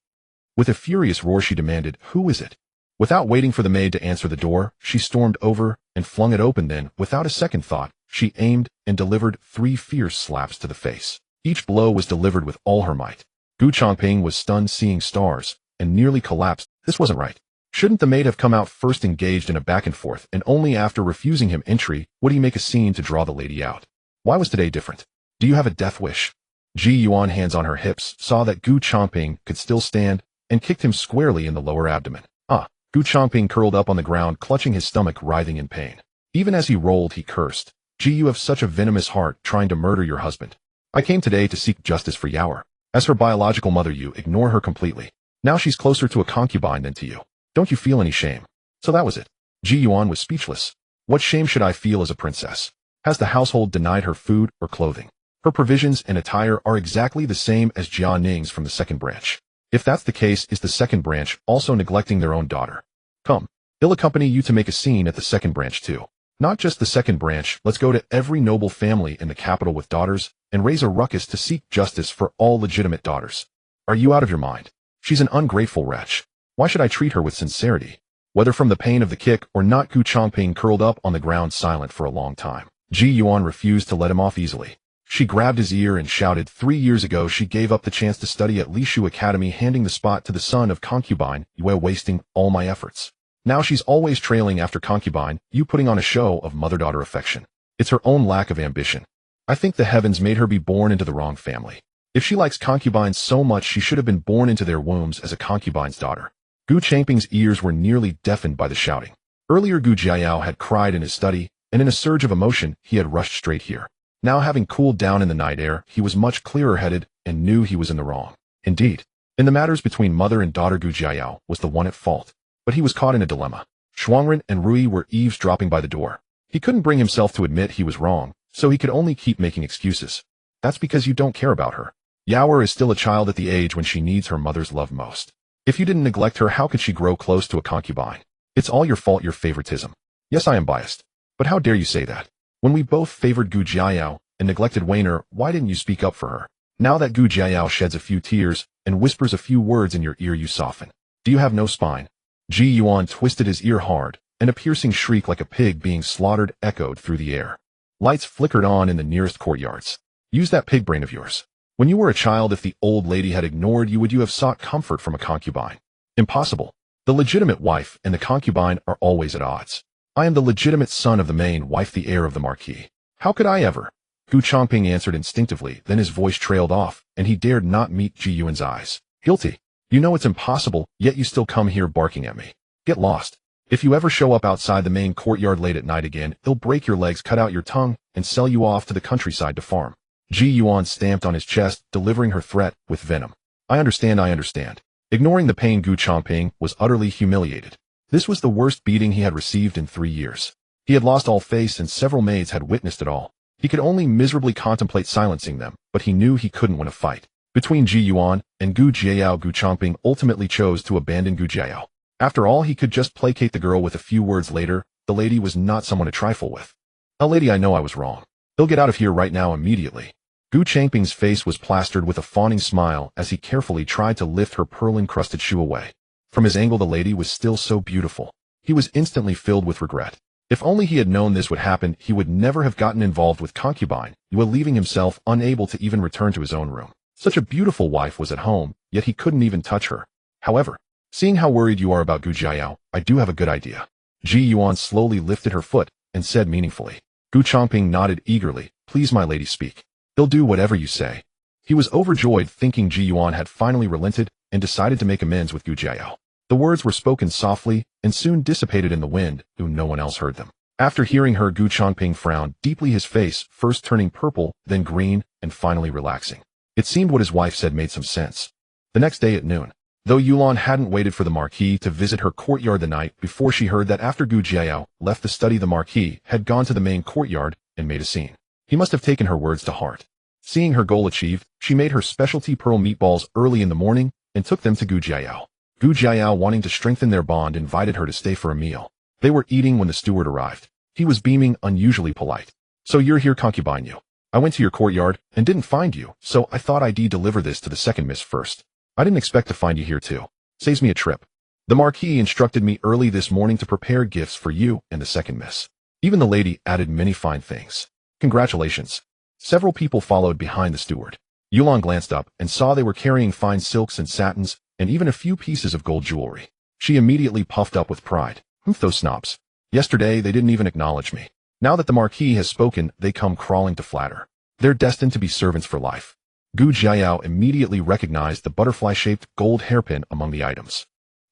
With a furious roar, she demanded, "Who is it?" Without waiting for the maid to answer the door, she stormed over and flung it open. Then, without a second thought, she aimed and delivered 3 fierce slaps to the face. Each blow was delivered with all her might. Gu Changping was stunned, seeing stars, and nearly collapsed. This wasn't right. Shouldn't the maid have come out first, engaged in a back and forth, and only after refusing him entry would he make a scene to draw the lady out? Why was today different? Do you have a death wish? Ji Yuan, hands on her hips, saw that Gu Changping could still stand, and kicked him squarely in the lower abdomen. Gu Changping curled up on the ground, clutching his stomach, writhing in pain. Even as he rolled, he cursed. Ji, you have such a venomous heart, trying to murder your husband. I came today to seek justice for Yaoer. As her biological mother, you ignore her completely. Now she's closer to a concubine than to you. Don't you feel any shame? So that was it. Ji Yuan was speechless. What shame should I feel as a princess? Has the household denied her food or clothing? Her provisions and attire are exactly the same as Jia Ning's from the second branch. If that's the case, is the second branch also neglecting their own daughter? Come, I'll accompany you to make a scene at the second branch too. Not just the second branch, let's go to every noble family in the capital with daughters, and raise a ruckus to seek justice for all legitimate daughters. Are you out of your mind? She's an ungrateful wretch. Why should I treat her with sincerity? Whether from the pain of the kick or not, Gu Changping curled up on the ground, silent for a long time. Ji Yuan refused to let him off easily. She grabbed his ear and shouted, 3 years ago she gave up the chance to study at Lishu Academy, handing the spot to the son of concubine Yue, wasting all my efforts. Now she's always trailing after concubine Yue, putting on a show of mother-daughter affection. It's her own lack of ambition. I think the heavens made her be born into the wrong family. If she likes concubines so much, she should have been born into their wombs as a concubine's daughter. Gu Changping's ears were nearly deafened by the shouting. Earlier, Gu Jiao had cried in his study, and in a surge of emotion, he had rushed straight here. Now having cooled down in the night air, he was much clearer-headed and knew he was in the wrong. Indeed, in the matters between mother and daughter, Gu Jiayao was the one at fault. But he was caught in a dilemma. Shuangren and Rui were eavesdropping by the door. He couldn't bring himself to admit he was wrong, so he could only keep making excuses. That's because you don't care about her. Yaoer is still a child at the age when she needs her mother's love most. If you didn't neglect her, how could she grow close to a concubine? It's all your fault, your favoritism. Yes, I am biased. But how dare you say that? When we both favored Gu Jiayao and neglected Weiner, why didn't you speak up for her? Now that Gu Jiayao sheds a few tears and whispers a few words in your ear, you soften. Do you have no spine? Ji Duan twisted his ear hard, and a piercing shriek like a pig being slaughtered echoed through the air. Lights flickered on in the nearest courtyards. Use that pig brain of yours. When you were a child, if the old lady had ignored you, would you have sought comfort from a concubine? Impossible. The legitimate wife and the concubine are always at odds. I am the legitimate son of the main wife, the heir of the Marquis. How could I ever? Gu Changping answered instinctively, then his voice trailed off, and he dared not meet Ji Yuan's eyes. Guilty. You know it's impossible, yet you still come here barking at me. Get lost. If you ever show up outside the main courtyard late at night again, they'll break your legs, cut out your tongue, and sell you off to the countryside to farm. Ji Yuan stamped on his chest, delivering her threat with venom. I understand, I understand. Ignoring the pain, Gu Changping was utterly humiliated. This was the worst beating he had received in 3 years. He had lost all face and several maids had witnessed it all. He could only miserably contemplate silencing them, but he knew he couldn't win a fight. Between Ji Yuan and Gu Jiayao, Gu Changping ultimately chose to abandon Gu Jiayao. After all, he could just placate the girl with a few words later. The lady was not someone to trifle with. "Oh, lady, I know I was wrong. He'll get out of here right now immediately." Gu Changping's face was plastered with a fawning smile as he carefully tried to lift her pearl-encrusted shoe away. From his angle, the lady was still so beautiful. He was instantly filled with regret. If only he had known this would happen, he would never have gotten involved with concubine, Yue, leaving himself unable to even return to his own room. Such a beautiful wife was at home, yet he couldn't even touch her. However, seeing how worried you are about Gu Jiayao, I do have a good idea. Ji Yuan slowly lifted her foot and said meaningfully. Gu Changping nodded eagerly. Please, my lady, speak. He'll do whatever you say. He was overjoyed, thinking Ji Yuan had finally relented and decided to make amends with Gu Jiayao. The words were spoken softly and soon dissipated in the wind, though no one else heard them. After hearing her, Gu Changping frowned deeply, his face first turning purple, then green, and finally relaxing. It seemed what his wife said made some sense. The next day at noon, though Yulan hadn't waited for the Marquis to visit her courtyard the night before, she heard that after Gu Jiayao left the study, the Marquis had gone to the main courtyard and made a scene. He must have taken her words to heart. Seeing her goal achieved, she made her specialty pearl meatballs early in the morning and took them to Gu Jiayao. Gu Jiayao, wanting to strengthen their bond, invited her to stay for a meal. They were eating when the steward arrived. He was beaming, unusually polite. "So you're here, concubine you. I went to your courtyard and didn't find you, so I thought I'd deliver this to the second miss first. I didn't expect to find you here too. Saves me a trip. The Marquis instructed me early this morning to prepare gifts for you and the second miss. Even the lady added many fine things. Congratulations." Several people followed behind the steward. Yulan glanced up and saw they were carrying fine silks and satins and even a few pieces of gold jewelry. She immediately puffed up with pride. Those snobs. Yesterday they didn't even acknowledge me. Now that the Marquis has spoken, they come crawling to flatter. They're destined to be servants for life. Gu Jiayao immediately recognized the butterfly-shaped gold hairpin among the items.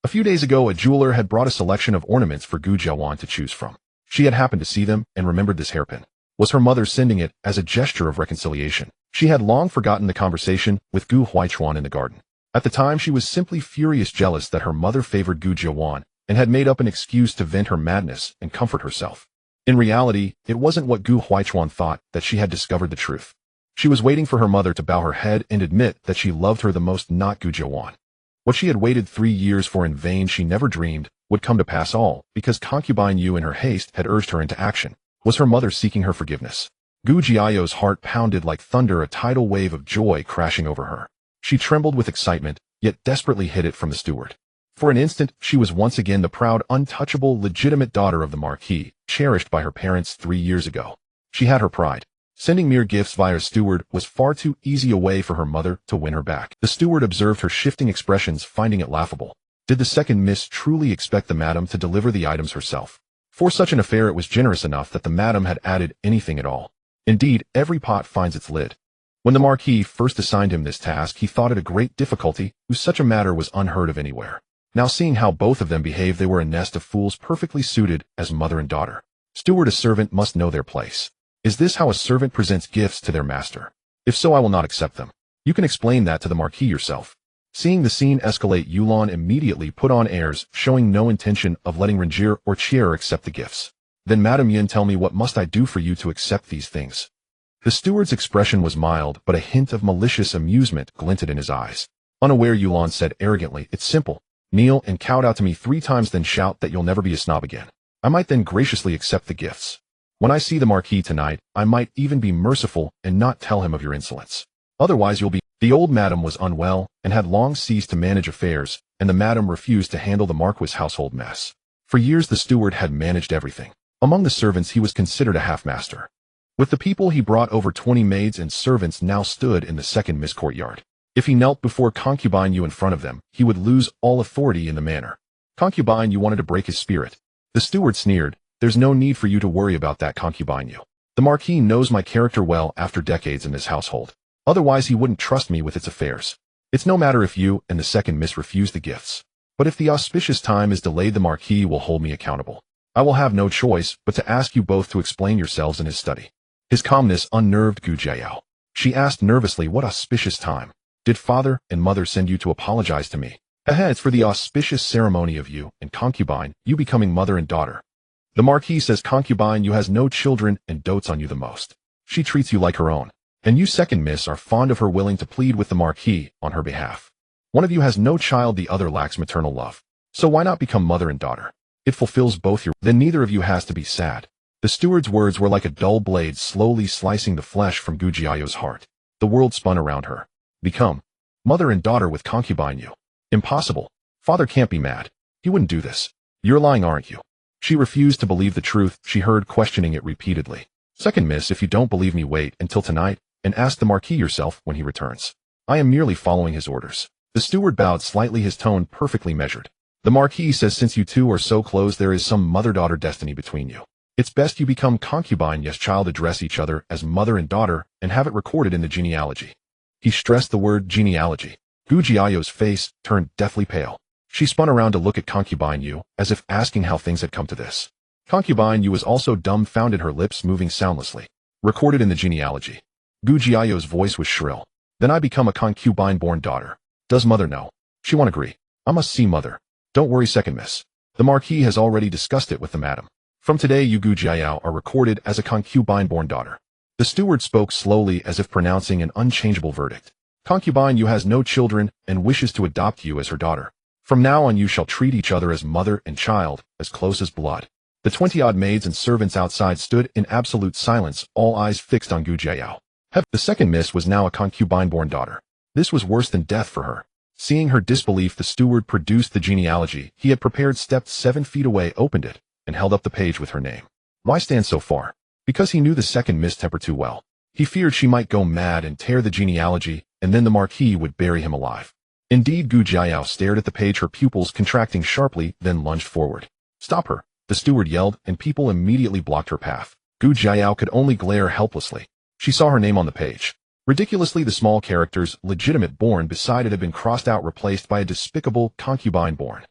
A few days ago, a jeweler had brought a selection of ornaments for Gu Jiawan to choose from. She had happened to see them and remembered this hairpin. Was her mother sending it as a gesture of reconciliation? She had long forgotten the conversation with Gu Huaichuan in the garden. At the time, she was simply furious jealous that her mother favored Gu Jiawan and had made up an excuse to vent her madness and comfort herself. In reality, it wasn't what Gu Huaichuan thought, that she had discovered the truth. She was waiting for her mother to bow her head and admit that she loved her the most, not Gu Jiawan. What she had waited 3 years for in vain, she never dreamed would come to pass, all because concubine Yu in her haste had urged her into action. Was her mother seeking her forgiveness? Gu Jiao's heart pounded like thunder, a tidal wave of joy crashing over her. She trembled with excitement, yet desperately hid it from the steward. For an instant, she was once again the proud, untouchable, legitimate daughter of the Marquis, cherished by her parents 3 years ago. She had her pride. Sending mere gifts via a steward was far too easy a way for her mother to win her back. The steward observed her shifting expressions, finding it laughable. Did the second miss truly expect the madam to deliver the items herself? For such an affair, it was generous enough that the madam had added anything at all. Indeed, every pot finds its lid. When the Marquis first assigned him this task, he thought it a great difficulty, whose such a matter was unheard of anywhere. Now, seeing how both of them behaved, they were a nest of fools perfectly suited as mother and daughter. Steward, a servant must know their place. Is this how a servant presents gifts to their master? If so, I will not accept them. You can explain that to the Marquis yourself. Seeing the scene escalate, Yulan immediately put on airs, showing no intention of letting Rangier or Chier accept the gifts. Then Madame Yin, tell me, what must I do for you to accept these things? The steward's expression was mild, but a hint of malicious amusement glinted in his eyes. Unaware, Yulan said arrogantly, it's simple. Kneel and kowtow to me 3 times, then shout that you'll never be a snob again. I might then graciously accept the gifts. When I see the Marquis tonight, I might even be merciful and not tell him of your insolence. Otherwise you'll be— The old madam was unwell and had long ceased to manage affairs, and the madam refused to handle the Marquis' household mess. For years the steward had managed everything. Among the servants he was considered a half-master. With the people he brought over 20 maids and servants now stood in the second Miss courtyard. If he knelt before concubine Yue in front of them, he would lose all authority in the manner. Concubine Yue wanted to break his spirit. The steward sneered, there's no need for you to worry about that, concubine Yue. The Marquis knows my character well after decades in this household. Otherwise he wouldn't trust me with its affairs. It's no matter if you and the second Miss refuse the gifts. But if the auspicious time is delayed, the Marquis will hold me accountable. I will have no choice but to ask you both to explain yourselves in his study. His calmness unnerved Gu Jiao. She asked nervously, what auspicious time? Did father and mother send you to apologize to me? It's for the auspicious ceremony of you and concubine, you becoming mother and daughter. The Marquis says concubine Yue has no children and dotes on you the most. She treats you like her own. And you, second Miss, are fond of her, willing to plead with the Marquis on her behalf. One of you has no child, the other lacks maternal love. So why not become mother and daughter? It fulfills both your— Then neither of you has to be sad. The steward's words were like a dull blade slowly slicing the flesh from Gu Jiao's heart. The world spun around her. Become mother and daughter with concubine Yue. Impossible. Father can't be mad. He wouldn't do this. You're lying, aren't you? She refused to believe the truth she heard, questioning it repeatedly. Second Miss, if you don't believe me, wait until tonight and ask the Marquis yourself when he returns. I am merely following his orders. The steward bowed slightly, his tone perfectly measured. The Marquis says since you two are so close, there is some mother-daughter destiny between you. It's best you become concubine, yes, child, address each other as mother and daughter and have it recorded in the genealogy. He stressed the word genealogy. Gu Jiao's face turned deathly pale. She spun around to look at concubine Yue, as if asking how things had come to this. Concubine Yue was also dumbfounded, her lips moving soundlessly. Recorded in the genealogy. Gu Jiao's voice was shrill. Then I become a concubine-born daughter. Does mother know? She won't agree. I must see mother. Don't worry, second Miss. The Marquis has already discussed it with the madam. From today you, Gu Jiao, are recorded as a concubine-born daughter. The steward spoke slowly as if pronouncing an unchangeable verdict. Concubine Yue has no children and wishes to adopt you as her daughter. From now on you shall treat each other as mother and child, as close as blood. The 20-odd maids and servants outside stood in absolute silence, all eyes fixed on Gu Jiao. The second Miss was now a concubine-born daughter. This was worse than death for her. Seeing her disbelief, the steward produced the genealogy he had prepared, stepped 7 feet away, opened it, and held up the page with her name. Why stand so far? Because he knew the second Miss temper too well. He feared she might go mad and tear the genealogy, and then the Marquis would bury him alive. Indeed, Gu Jiao stared at the page, her pupils contracting sharply, then lunged forward. Stop her, the steward yelled, and people immediately blocked her path. Gu Jiao could only glare helplessly. She saw her name on the page. Ridiculously, the small characters, legitimate born, beside it had been crossed out, replaced by a despicable concubine born.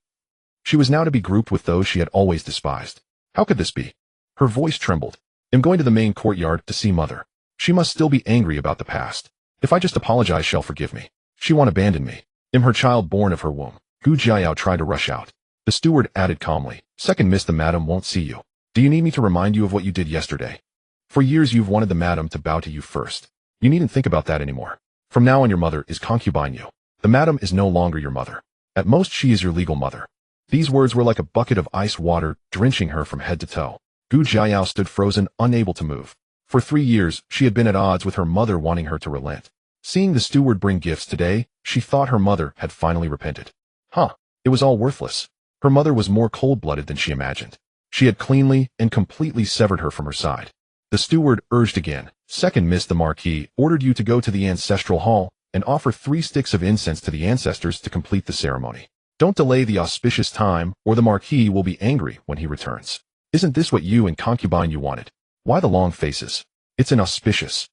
She was now to be grouped with those she had always despised. How could this be? Her voice trembled. I'm going to the main courtyard to see mother. She must still be angry about the past. If I just apologize, she'll forgive me. She won't abandon me. I'm her child, born of her womb. Gu Jiao tried to rush out. The steward added calmly, second Miss, the madam won't see you. Do you need me to remind you of what you did yesterday? For years you've wanted the madam to bow to you first. You needn't think about that anymore. From now on your mother is concubine Yue. The madam is no longer your mother. At most she is your legal mother. These words were like a bucket of ice water, drenching her from head to toe. Gu Jiao stood frozen, unable to move. For 3 years, she had been at odds with her mother, wanting her to relent. Seeing the steward bring gifts today, she thought her mother had finally repented. It was all worthless. Her mother was more cold-blooded than she imagined. She had cleanly and completely severed her from her side. The steward urged again. Second Miss, the Marquis ordered you to go to the ancestral hall and offer 3 sticks of incense to the ancestors to complete the ceremony. Don't delay the auspicious time, or the Marquis will be angry when he returns. Isn't this what you and concubine you wanted? Why the long faces? It's inauspicious.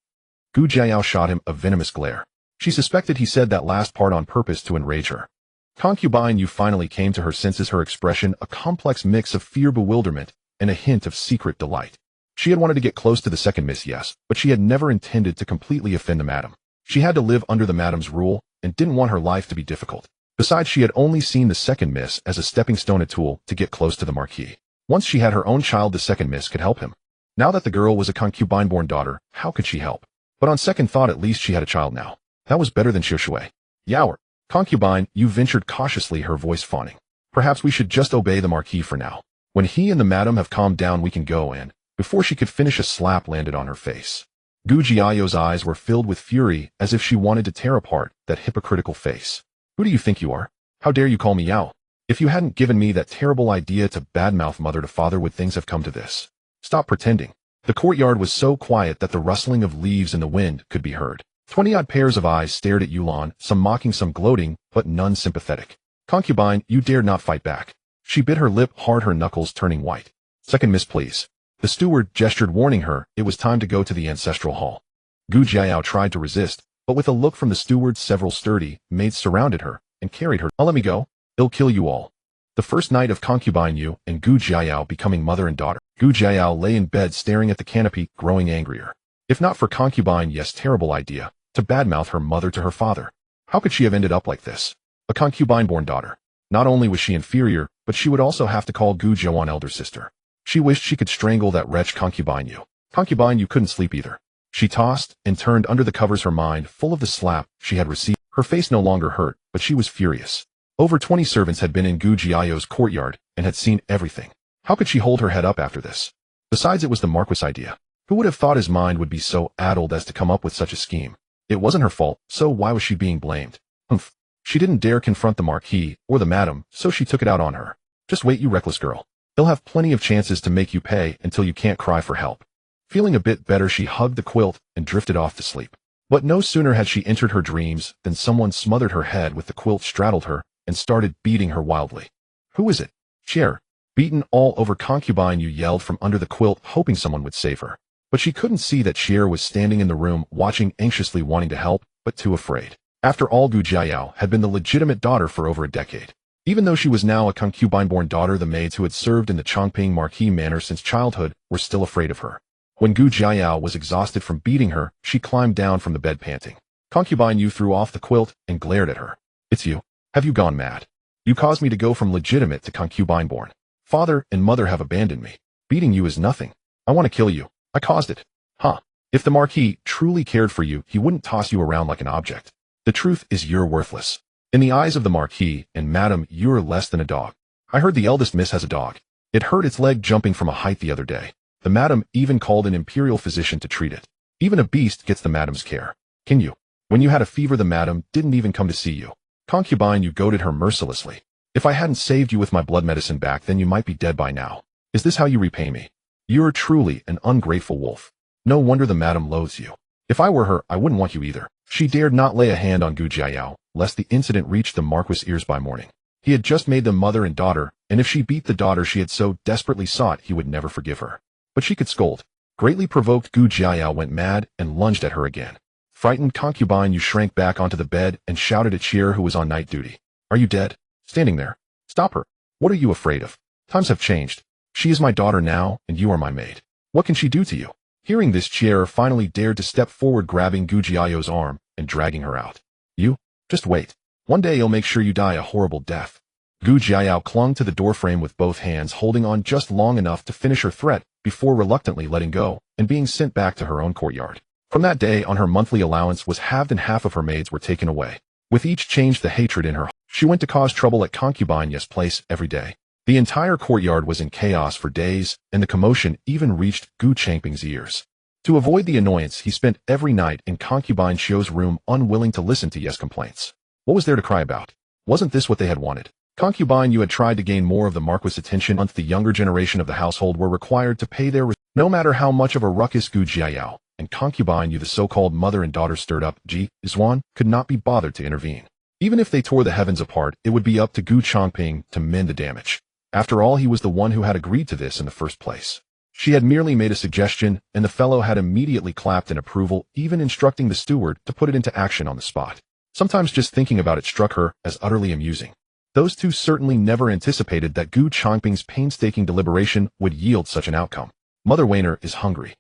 Gu Jiao shot him a venomous glare. She suspected he said that last part on purpose to enrage her. Concubine Yue finally came to her senses, her expression a complex mix of fear, bewilderment, and a hint of secret delight. She had wanted to get close to the second miss, yes, but she had never intended to completely offend the madam. She had to live under the madam's rule and didn't want her life to be difficult. Besides, she had only seen the second miss as a stepping stone, a tool to get close to the Marquis. Once she had her own child, the second miss could help him. Now that the girl was a concubine-born daughter, how could she help? But on second thought, at least she had a child now. That was better than Shui. Yower. Concubine, you ventured cautiously, her voice fawning. Perhaps we should just obey the Marquis for now. When he and the madam have calmed down, we can go, and before she could finish, a slap landed on her face. Gu Jiao's eyes were filled with fury, as if she wanted to tear apart that hypocritical face. Who do you think you are? How dare you call me Yao? If you hadn't given me that terrible idea to badmouth mother to father, would things have come to this? Stop pretending. The courtyard was so quiet that the rustling of leaves in the wind could be heard. 20-odd pairs of eyes stared at Yulan, some mocking, some gloating, but none sympathetic. Concubine, you dared not fight back. She bit her lip hard, her knuckles turning white. Second miss, please. The steward gestured, warning her it was time to go to the ancestral hall. Gu Jiao tried to resist, but with a look from the steward, several sturdy maids surrounded her and carried her. Let me go. I'll kill you all. The first night of concubine Yu and Gu Jiao becoming mother and daughter. Gu Jiao lay in bed staring at the canopy, growing angrier. If not for concubine, yes, terrible idea, to badmouth her mother to her father. How could she have ended up like this? A concubine-born daughter. Not only was she inferior, but she would also have to call Gu Zhouan elder sister. She wished she could strangle that wretch concubine Yu. Concubine Yu couldn't sleep either. She tossed and turned under the covers, her mind full of the slap she had received. Her face no longer hurt, but she was furious. Over 20 servants had been in Gu Jiao's courtyard and had seen everything. How could she hold her head up after this? Besides, it was the Marquis' idea. Who would have thought his mind would be so addled as to come up with such a scheme? It wasn't her fault, so why was she being blamed? Humph. She didn't dare confront the Marquis or the madam, so she took it out on her. Just wait, you reckless girl. They'll have plenty of chances to make you pay until you can't cry for help. Feeling a bit better, she hugged the quilt and drifted off to sleep. But no sooner had she entered her dreams than someone smothered her head with the quilt, straddled her, and started beating her wildly. Who is it? Cher. Beaten all over, concubine Yu yelled from under the quilt, hoping someone would save her. But she couldn't see that Cher was standing in the room, watching anxiously, wanting to help, but too afraid. After all, Gu Jiao had been the legitimate daughter for over a decade. Even though she was now a concubine-born daughter, the maids who had served in the Changping Marquis manor since childhood were still afraid of her. When Gu Jiao was exhausted from beating her, she climbed down from the bed panting. Concubine Yu threw off the quilt and glared at her. It's you. Have you gone mad? You caused me to go from legitimate to concubine-born. Father and mother have abandoned me. Beating you is nothing. I want to kill you. I caused it. Huh. If the Marquis truly cared for you, he wouldn't toss you around like an object. The truth is, you're worthless. In the eyes of the Marquis and Madam, you're less than a dog. I heard the eldest miss has a dog. It hurt its leg jumping from a height the other day. The Madam even called an imperial physician to treat it. Even a beast gets the Madam's care. Can you? When you had a fever, the Madam didn't even come to see you. Concubine, you goaded her mercilessly. If I hadn't saved you with my blood medicine back, then you might be dead by now. Is this how you repay me? You're truly an ungrateful wolf. No wonder the Madam loathes you. If I were her, I wouldn't want you either. She dared not lay a hand on Gu Jiao, lest the incident reached the Marquis' ears by morning. He had just made them mother and daughter, and if she beat the daughter she had so desperately sought, he would never forgive her. But she could scold. Greatly provoked, Gu Jiao went mad and lunged at her again. Frightened, concubine, you shrank back onto the bed and shouted at Cher, who was on night duty. Are you dead? Standing there. Stop her. What are you afraid of? Times have changed. She is my daughter now, and you are my maid. What can she do to you? Hearing this, Cher finally dared to step forward, grabbing Gu Jiao's arm and dragging her out. You? Just wait. One day you'll make sure you die a horrible death. Gu Jiao clung to the doorframe with both hands, holding on just long enough to finish her threat before reluctantly letting go and being sent back to her own courtyard. From that day on, her monthly allowance was halved and half of her maids were taken away. With each change, the hatred in her heart. She went to cause trouble at concubine Yes place every day. The entire courtyard was in chaos for days, and the commotion even reached Gu Changping's ears. To avoid the annoyance, he spent every night in concubine Xiu's room, unwilling to listen to Yes complaints. What was there to cry about? Wasn't this what they had wanted? Concubine Yu had tried to gain more of the Marquis' attention until the younger generation of the household were required to pay their no matter how much of a ruckus Gu Jiao and concubine Yu, the so-called mother and daughter, stirred up. Ji Duan could not be bothered to intervene. Even if they tore the heavens apart, it would be up to Gu Changping to mend the damage. After all, he was the one who had agreed to this in the first place. She had merely made a suggestion, and the fellow had immediately clapped in approval, even instructing the steward to put it into action on the spot. Sometimes just thinking about it struck her as utterly amusing. Those two certainly never anticipated that Gu Changping's painstaking deliberation would yield such an outcome. Mother Weiner is hungry.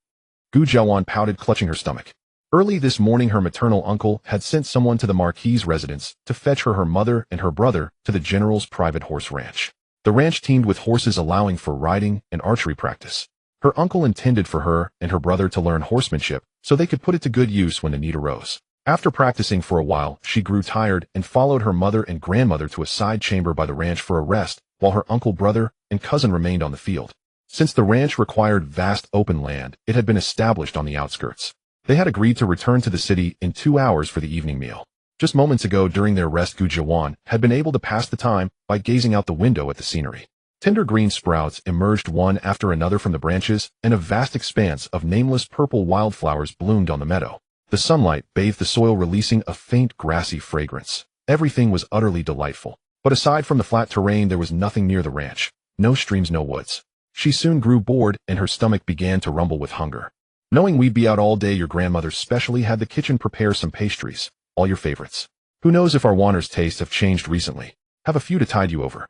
Gu Jiawan pouted, clutching her stomach. Early this morning her maternal uncle had sent someone to the Marquis' residence to fetch her mother and her brother to the general's private horse ranch. The ranch teemed with horses allowing for riding and archery practice. Her uncle intended for her and her brother to learn horsemanship so they could put it to good use when the need arose. After practicing for a while, she grew tired and followed her mother and grandmother to a side chamber by the ranch for a rest, while her uncle, brother, and cousin remained on the field. Since the ranch required vast open land, it had been established on the outskirts. They had agreed to return to the city in 2 hours for the evening meal. Just moments ago during their rest, Gu Jiawan had been able to pass the time by gazing out the window at the scenery. Tender green sprouts emerged one after another from the branches, and a vast expanse of nameless purple wildflowers bloomed on the meadow. The sunlight bathed the soil, releasing a faint grassy fragrance. Everything was utterly delightful. But aside from the flat terrain, there was nothing near the ranch. No streams, no woods. She soon grew bored, and her stomach began to rumble with hunger. Knowing we'd be out all day, your grandmother specially had the kitchen prepare some pastries, all your favorites. Who knows if our Wanner's tastes have changed recently. Have a few to tide you over.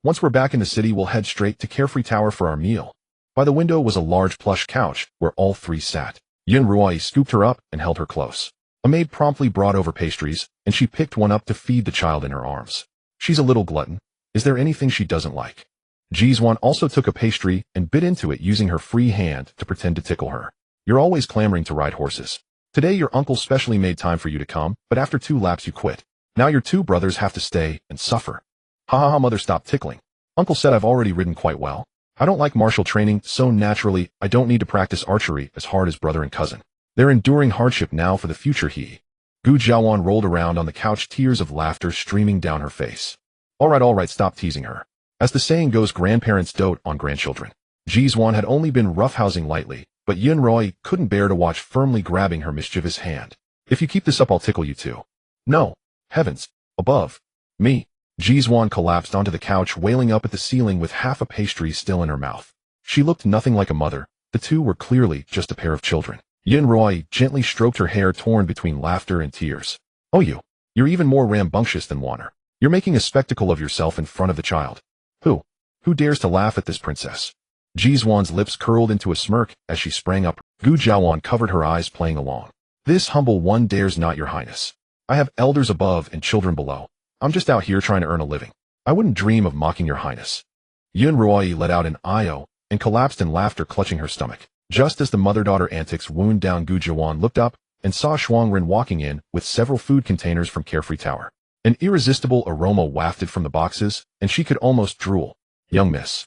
Once we're back in the city, we'll head straight to Carefree Tower for our meal. By the window was a large plush couch where all three sat. Yun Ruai scooped her up and held her close. A maid promptly brought over pastries, and she picked one up to feed the child in her arms. She's a little glutton. Is there anything she doesn't like? Ji Duan also took a pastry and bit into it, using her free hand to pretend to tickle her. You're always clamoring to ride horses. Today your uncle specially made time for you to come, but after 2 laps you quit. Now your 2 brothers have to stay and suffer. Ha ha ha, mother, stop tickling. Uncle said I've already ridden quite well. I don't like martial training, so naturally, I don't need to practice archery as hard as brother and cousin. They're enduring hardship now for the future. Gu Jiawan rolled around on the couch, tears of laughter streaming down her face. All right, stop teasing her. As the saying goes, grandparents dote on grandchildren. Ji Duan had only been roughhousing lightly, but Yun Roy couldn't bear to watch, firmly grabbing her mischievous hand. If you keep this up, I'll tickle you too. No. Heavens. Above. Me. Ji Duan collapsed onto the couch, wailing up at the ceiling with half a pastry still in her mouth. She looked nothing like a mother. The two were clearly just a pair of children. Yun Roy gently stroked her hair, torn between laughter and tears. Oh, you're even more rambunctious than Wanner. You're making a spectacle of yourself in front of the child. Who dares to laugh at this princess? Ji Duan's lips curled into a smirk as she sprang up. Gu Jiawan covered her eyes, playing along. This humble one dares not, your highness. I have elders above and children below. I'm just out here trying to earn a living. I wouldn't dream of mocking your highness. Yun Roy let out an "I-O" and collapsed in laughter, clutching her stomach. Just as the mother-daughter antics wound down, Gu Jiawan looked up and saw Shuangren walking in with several food containers from Carefree Tower. An irresistible aroma wafted from the boxes, and she could almost drool. Young miss.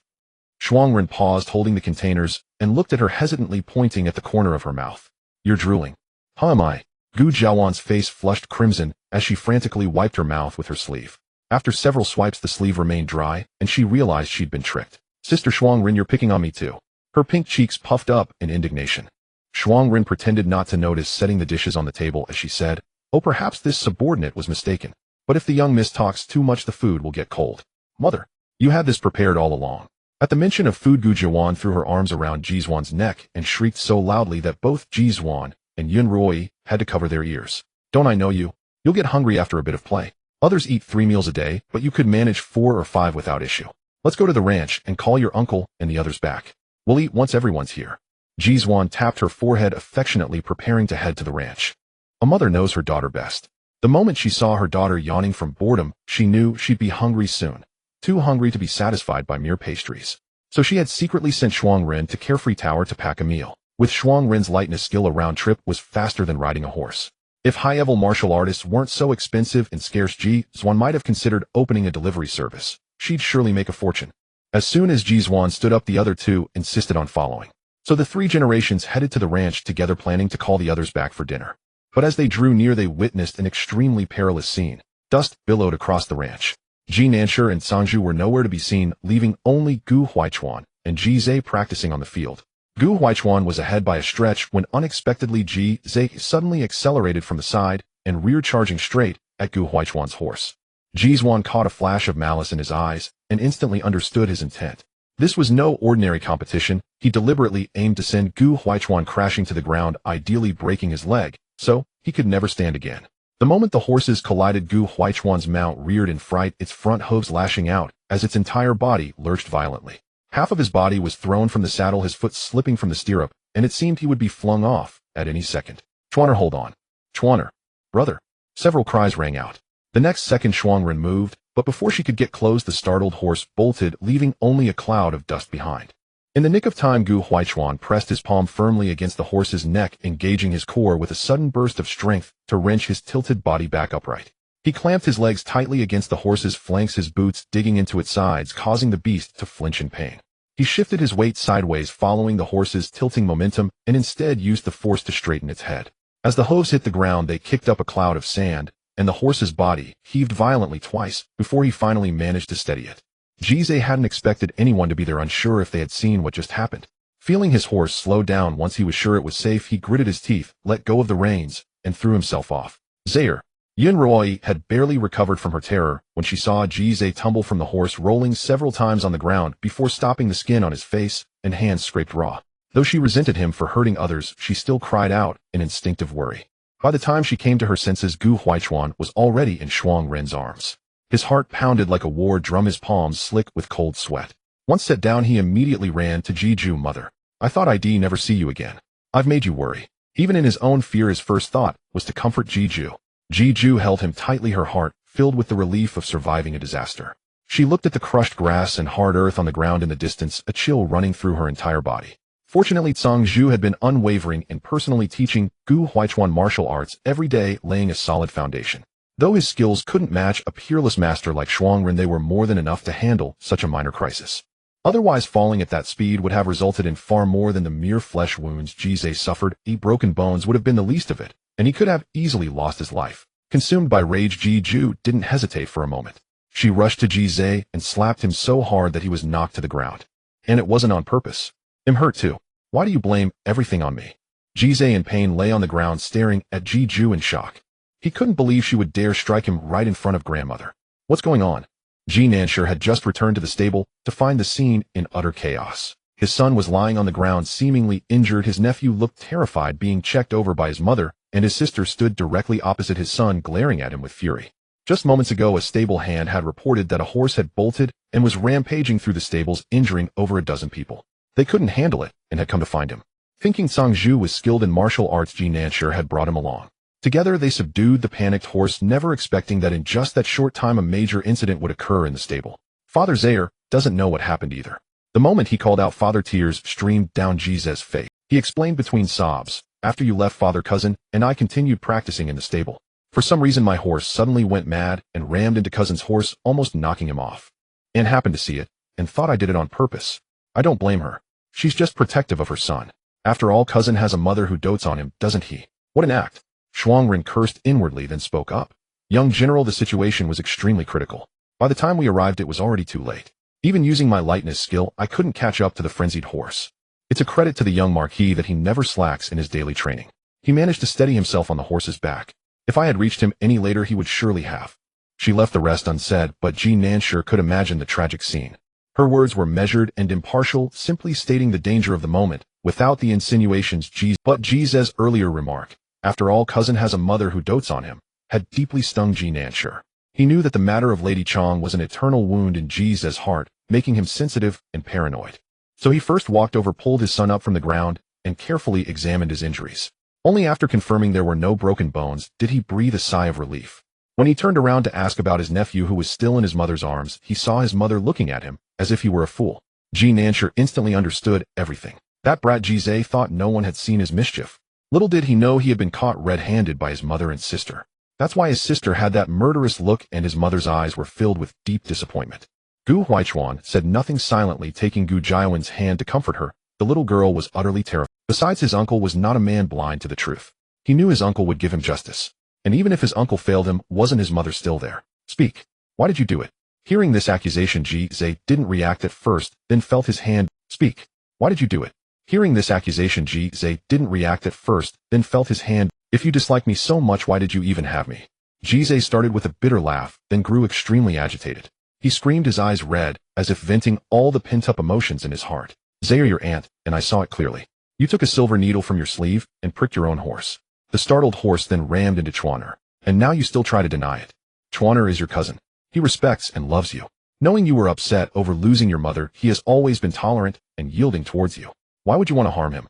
Shuangren paused, holding the containers, and looked at her hesitantly, pointing at the corner of her mouth. You're drooling. How am I? Gu Jiawan's face flushed crimson as she frantically wiped her mouth with her sleeve. After several swipes, the sleeve remained dry, and she realized she'd been tricked. Sister Shuangren, you're picking on me too. Her pink cheeks puffed up in indignation. Shuangren pretended not to notice, setting the dishes on the table as she said, Oh, perhaps this subordinate was mistaken. But if the young miss talks too much, the food will get cold. Mother, you had this prepared all along. At the mention of food, Gu Jiawan threw her arms around Ji Duan's neck and shrieked so loudly that both Ji Duan and Yun Ruoi had to cover their ears. Don't I know you? You'll get hungry after a bit of play. Others eat 3 meals a day, but you could manage 4 or 5 without issue. Let's go to the ranch and call your uncle and the others back. We'll eat once everyone's here. Ji Duan tapped her forehead affectionately, preparing to head to the ranch. A mother knows her daughter best. The moment she saw her daughter yawning from boredom, she knew she'd be hungry soon. Too hungry to be satisfied by mere pastries. So she had secretly sent Shuangren to Carefree Tower to pack a meal. With Shuangren's lightness, skill, a round trip was faster than riding a horse. If high-level martial artists weren't so expensive and scarce, Ji Duan might have considered opening a delivery service. She'd surely make a fortune. As soon as Ji Duan stood up, the other two insisted on following. So the 3 generations headed to the ranch together, planning to call the others back for dinner. But as they drew near, they witnessed an extremely perilous scene. Dust billowed across the ranch. Ji Nanshi and Sangju were nowhere to be seen, leaving only Gu Huaichuan and Ji Zhe practicing on the field. Gu Huaichuan was ahead by a stretch when unexpectedly Ji Zhe suddenly accelerated from the side and rear, charging straight at Gu Huaichuan's horse. Ji Duan caught a flash of malice in his eyes and instantly understood his intent. This was no ordinary competition. He deliberately aimed to send Gu Huaichuan crashing to the ground, ideally breaking his leg, so he could never stand again. The moment the horses collided, Gu Huaichuan's mount reared in fright, its front hooves lashing out, as its entire body lurched violently. Half of his body was thrown from the saddle, his foot slipping from the stirrup, and it seemed he would be flung off at any second. Chuaner, hold on. Chuaner. Brother. Several cries rang out. The next second Shuangren moved, but before she could get close, the startled horse bolted, leaving only a cloud of dust behind. In the nick of time, Gu Huaichuan pressed his palm firmly against the horse's neck, engaging his core with a sudden burst of strength to wrench his tilted body back upright. He clamped his legs tightly against the horse's flanks, his boots digging into its sides, causing the beast to flinch in pain. He shifted his weight sideways, following the horse's tilting momentum, and instead used the force to straighten its head. As the hooves hit the ground, they kicked up a cloud of sand, and the horse's body heaved violently twice before he finally managed to steady it. Ji Duan hadn't expected anyone to be there, unsure if they had seen what just happened. Feeling his horse slow down once he was sure it was safe, he gritted his teeth, let go of the reins, and threw himself off. Zaire. Yin Ruoi had barely recovered from her terror when she saw Ji Duan tumble from the horse, rolling several times on the ground before stopping. The skin on his face and hands scraped raw. Though she resented him for hurting others, she still cried out in instinctive worry. By the time she came to her senses, Gu Huaichuan was already in Shuangren's arms. His heart pounded like a war drum, his palms slick with cold sweat. Once set down, he immediately ran to Ji Duan. Mother, I thought I'd never see you again. I've made you worry. Even in his own fear, his first thought was to comfort Ji Duan. Ji Duan held him tightly, her heart filled with the relief of surviving a disaster. She looked at the crushed grass and hard earth on the ground in the distance, a chill running through her entire body. Fortunately, Cang Zhu had been unwavering in personally teaching Gu Huaichuan martial arts every day, laying a solid foundation. Though his skills couldn't match a peerless master like Shuangren, they were more than enough to handle such a minor crisis. Otherwise, falling at that speed would have resulted in far more than the mere flesh wounds Ji Duan suffered. 8 broken bones would have been the least of it, and he could have easily lost his life. Consumed by rage, Ji Duan didn't hesitate for a moment. She rushed to Ji Duan and slapped him so hard that he was knocked to the ground. And it wasn't on purpose. I'm hurt too. Why do you blame everything on me? Ji Duan in pain lay on the ground, staring at Ji Duan in shock. He couldn't believe she would dare strike him right in front of grandmother. What's going on? Ji Nansher had just returned to the stable to find the scene in utter chaos. His son was lying on the ground, seemingly injured. His nephew looked terrified, being checked over by his mother, and his sister stood directly opposite his son, glaring at him with fury. Just moments ago, a stable hand had reported that a horse had bolted and was rampaging through the stables, injuring over a dozen people. They couldn't handle it and had come to find him. Thinking Cang Zhu was skilled in martial arts, Ji Nansher had brought him along. Together, they subdued the panicked horse, never expecting that in just that short time a major incident would occur in the stable. Father Zaire doesn't know what happened either. The moment he called out Father, tears streamed down Ji Duan's face. He explained between sobs, after you left, Father, cousin and I continued practicing in the stable. For some reason, my horse suddenly went mad and rammed into cousin's horse, almost knocking him off. Anne happened to see it and thought I did it on purpose. I don't blame her. She's just protective of her son. After all, cousin has a mother who dotes on him, doesn't he? What an act. Shuangren cursed inwardly, then spoke up. Young general, the situation was extremely critical. By the time we arrived, it was already too late. Even using my lightness skill, I couldn't catch up to the frenzied horse. It's a credit to the young Marquis that he never slacks in his daily training. He managed to steady himself on the horse's back. If I had reached him any later, he would surely have. She left the rest unsaid, but Ji Nansher could imagine the tragic scene. Her words were measured and impartial, simply stating the danger of the moment, without the insinuations. But Ji Duan's earlier remark, after all, cousin has a mother who dotes on him, had deeply stung Ji Nansher. He knew that the matter of Lady Chang was an eternal wound in Ji Duan's heart, making him sensitive and paranoid. So he first walked over, pulled his son up from the ground, and carefully examined his injuries. Only after confirming there were no broken bones did he breathe a sigh of relief. When he turned around to ask about his nephew, who was still in his mother's arms, he saw his mother looking at him as if he were a fool. Ji Nansher instantly understood everything. That brat Ji Duan thought no one had seen his mischief. Little did he know he had been caught red-handed by his mother and sister. That's why his sister had that murderous look and his mother's eyes were filled with deep disappointment. Gu Huaichuan said nothing, silently taking Gu Jiawen's hand to comfort her. The little girl was utterly terrified. Besides, his uncle was not a man blind to the truth. He knew his uncle would give him justice. And even if his uncle failed him, wasn't his mother still there? Speak. Why did you do it? Hearing this accusation, Ji Duan didn't react at first, then felt his hand. Speak. Why did you do it? Hearing this accusation, Ji Duan didn't react at first, then felt his hand. If you dislike me so much, why did you even have me? Ji Duan started with a bitter laugh, then grew extremely agitated. He screamed, his eyes red, as if venting all the pent-up emotions in his heart. Zaire, your aunt, and I saw it clearly. You took a silver needle from your sleeve and pricked your own horse. The startled horse then rammed into Chuaner. and now you still try to deny it. Chuaner is your cousin. He respects and loves you. Knowing you were upset over losing your mother, he has always been tolerant and yielding towards you. Why would you want to harm him?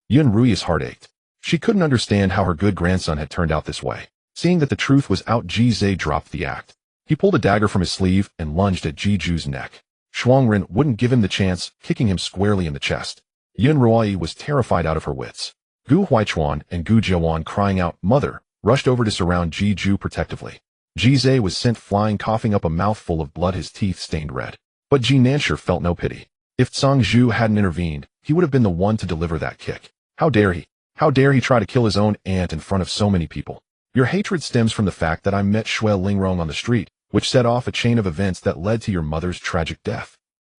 Yun Rui's heart ached. She couldn't understand how her good grandson had turned out this way. Seeing that the truth was out, Ji Zhe dropped the act. He pulled a dagger from his sleeve and lunged at Ji Ju's neck. Shuangren wouldn't give him the chance, kicking him squarely in the chest. Yun Rui was terrified out of her wits. Gu Huichuan and Gu Jiuan, crying out, "Mother!" rushed over to surround Ji Ju protectively. Ji Zhe was sent flying, coughing up a mouthful of blood, his teeth stained red. But Ji Nanshi felt no pity. If Cang Zhu hadn't intervened, he would have been the one to deliver that kick. How dare he? How dare he try to kill his own aunt in front of so many people? Your hatred stems from the fact that I met Shui Lingrong on the street, which set off a chain of events that led to your mother's tragic death.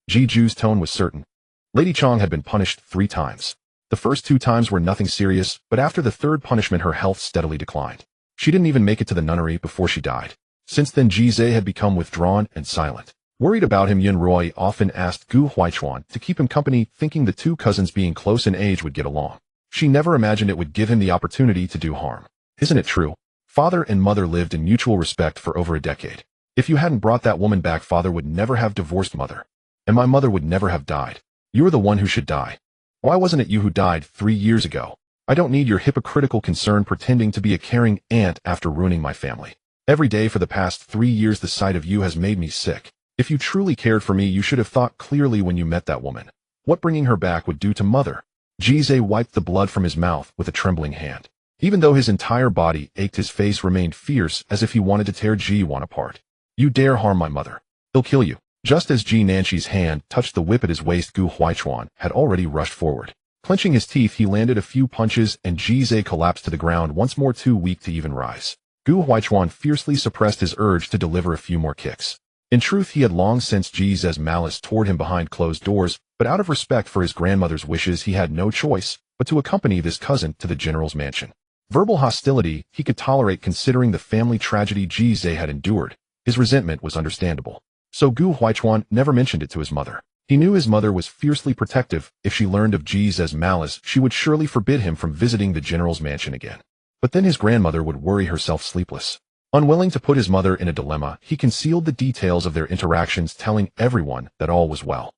Ji Ju's tone was certain. Lady Chang had been punished 3 times. The first 2 times were nothing serious, but after the 3rd punishment her health steadily declined. She didn't even make it to the nunnery before she died. Since then Ji Zhe had become withdrawn and silent. Worried about him, Yun Rui often asked Gu Huichuan to keep him company, thinking the 2 cousins being close in age would get along. She never imagined it would give him the opportunity to do harm. Isn't it true? Father and mother lived in mutual respect for over a decade. If you hadn't brought that woman back, father would never have divorced mother. And my mother would never have died. You are the one who should die. Why wasn't it you who died 3 years ago? I don't need your hypocritical concern pretending to be a caring aunt after ruining my family. Every day for the past 3 years the sight of you has made me sick. If you truly cared for me, you should have thought clearly when you met that woman. What bringing her back would do to mother. Ji Zhe wiped the blood from his mouth with a trembling hand. Even though his entire body ached, his face remained fierce as if he wanted to tear Ji Duan apart. You dare harm my mother. He'll kill you. Just as Ji Nanshi's hand touched the whip at his waist, Gu Huichuan had already rushed forward. Clenching his teeth, he landed a few punches and Ji Zhe collapsed to the ground, once more too weak to even rise. Gu Huichuan fiercely suppressed his urge to deliver a few more kicks. In truth, he had long sensed Ji Zhe's malice toward him behind closed doors, but out of respect for his grandmother's wishes, he had no choice but to accompany this cousin to the general's mansion. Verbal hostility he could tolerate, considering the family tragedy Ji Zhe had endured. His resentment was understandable. So Gu Huichuan never mentioned it to his mother. He knew his mother was fiercely protective. If she learned of Ji Zhe's malice, she would surely forbid him from visiting the general's mansion again. But then his grandmother would worry herself sleepless. Unwilling to put his mother in a dilemma, he concealed the details of their interactions, telling everyone that all was well.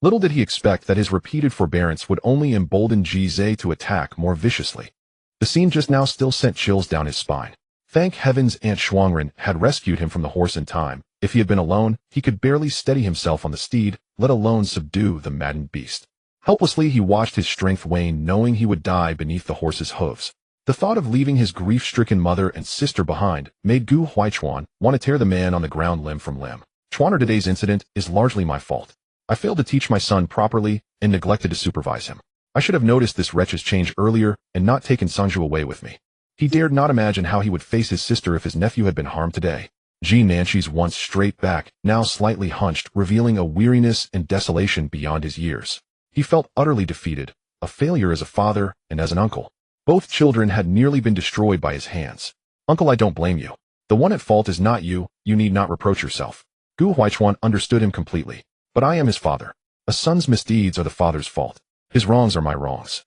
Little did he expect that his repeated forbearance would only embolden Ji Zhe to attack more viciously. The scene just now still sent chills down his spine. Thank heavens Aunt Shuangren had rescued him from the horse in time. If he had been alone, he could barely steady himself on the steed, let alone subdue the maddened beast. Helplessly he watched his strength wane, knowing he would die beneath the horse's hooves. The thought of leaving his grief-stricken mother and sister behind made Gu Huichuan want to tear the man on the ground limb from limb. Chuaner, today's incident is largely my fault. I failed to teach my son properly and neglected to supervise him. I should have noticed this wretch's change earlier and not taken Sangju away with me. He dared not imagine how he would face his sister if his nephew had been harmed today. Ji Nanshi's once straight back, now slightly hunched, revealing a weariness and desolation beyond his years. He felt utterly defeated, a failure as a father and as an uncle. Both children had nearly been destroyed by his hands. Uncle, I don't blame you. The one at fault is not you. You need not reproach yourself. Gu Huichuan understood him completely. But I am his father. A son's misdeeds are the father's fault. His wrongs are my wrongs.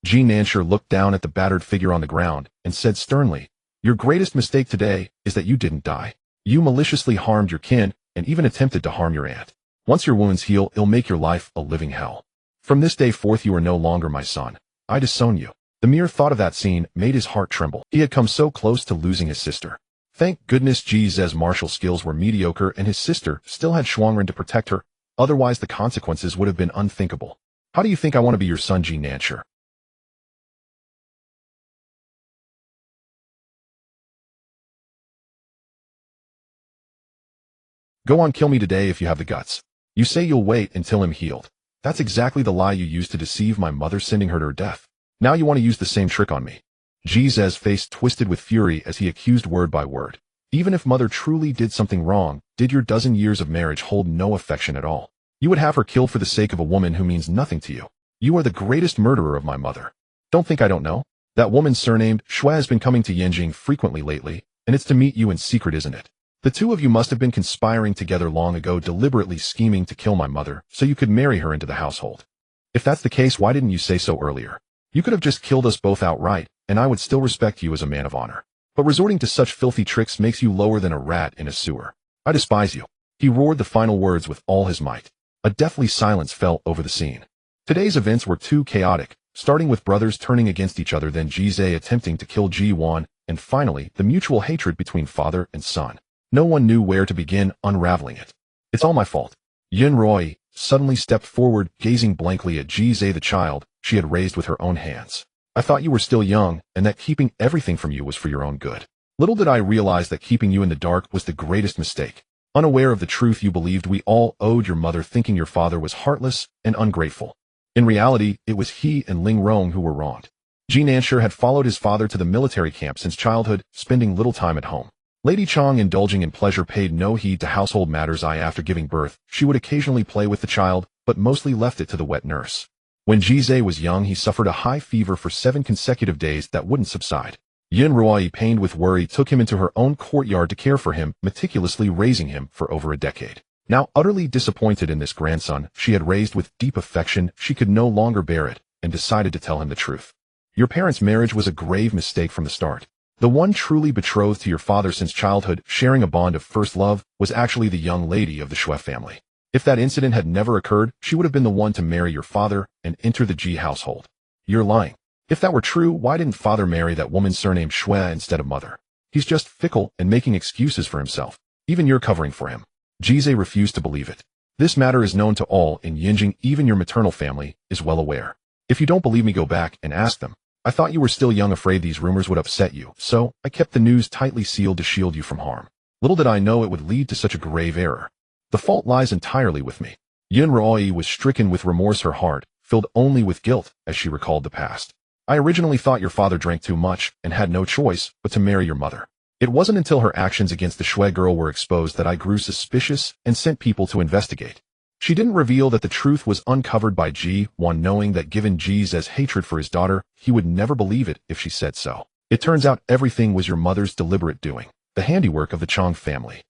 Ji Nanshi looked down at the battered figure on the ground and said sternly, "Your greatest mistake today is that you didn't die. You maliciously harmed your kin and even attempted to harm your aunt. Once your wounds heal, it'll make your life a living hell. From this day forth you are no longer my son. I disown you." The mere thought of that scene made his heart tremble. He had come so close to losing his sister. Thank goodness Ji Zhe's martial skills were mediocre and his sister still had Shuangren to protect her, otherwise the consequences would have been unthinkable. How do you think I want to be your son, Ji Nanshi? Go on, kill me today if you have the guts. You say you'll wait until I'm healed. That's exactly the lie you used to deceive my mother, sending her to her death. Now you want to use the same trick on me. Ji Zhe's face twisted with fury as he accused word by word. Even if mother truly did something wrong, did your dozen years of marriage hold no affection at all? You would have her killed for the sake of a woman who means nothing to you. You are the greatest murderer of my mother. Don't think I don't know. That woman surnamed Shui has been coming to Yanjing frequently lately, and it's to meet you in secret, isn't it? The two of you must have been conspiring together long ago, deliberately scheming to kill my mother so you could marry her into the household. If that's the case, why didn't you say so earlier? You could have just killed us both outright, and I would still respect you as a man of honor. But resorting to such filthy tricks makes you lower than a rat in a sewer. I despise you." He roared the final words with all his might. A deathly silence fell over the scene. Today's events were too chaotic, starting with brothers turning against each other, then Ji attempting to kill Ji Duan, and finally, the mutual hatred between father and son. No one knew where to begin unraveling it. "It's all my fault." Yin Rui suddenly stepped forward, gazing blankly at Ji the child she had raised with her own hands. "I thought you were still young, and that keeping everything from you was for your own good. Little did I realize that keeping you in the dark was the greatest mistake. Unaware of the truth you believed we all owed your mother, thinking your father was heartless and ungrateful. In reality, it was he and Ling Rong who were wronged." Ji Duan had followed his father to the military camp since childhood, spending little time at home. Lady Chang, indulging in pleasure, paid no heed to household matters. After giving birth, she would occasionally play with the child, but mostly left it to the wet nurse. When Ji was young, he suffered a high fever for 7 consecutive days that wouldn't subside. Yin Rui, pained with worry, took him into her own courtyard to care for him, meticulously raising him for over a decade. Now utterly disappointed in this grandson she had raised with deep affection, she could no longer bear it, and decided to tell him the truth. "Your parents' marriage was a grave mistake from the start. The one truly betrothed to your father since childhood, sharing a bond of first love, was actually the young lady of the Shui family. If that incident had never occurred, she would have been the one to marry your father and enter the Ji household. You're lying. If that were true, why didn't father marry that woman surnamed Shui instead of mother? He's just fickle and making excuses for himself. Even you're covering for him." Ji refused to believe it. "This matter is known to all in Yinjing, even your maternal family is well aware. If you don't believe me, go back and ask them. I thought you were still young, afraid these rumors would upset you, so I kept the news tightly sealed to shield you from harm. Little did I know it would lead to such a grave error. The fault lies entirely with me." Yin Rui was stricken with remorse, her heart filled only with guilt as she recalled the past. "I originally thought your father drank too much and had no choice but to marry your mother. It wasn't until her actions against the Shui girl were exposed that I grew suspicious and sent people to investigate. She didn't reveal that the truth was uncovered by Ji Duan, knowing that given Ji's hatred for his daughter, he would never believe it if she said so. It turns out everything was your mother's deliberate doing, the handiwork of the Chang family.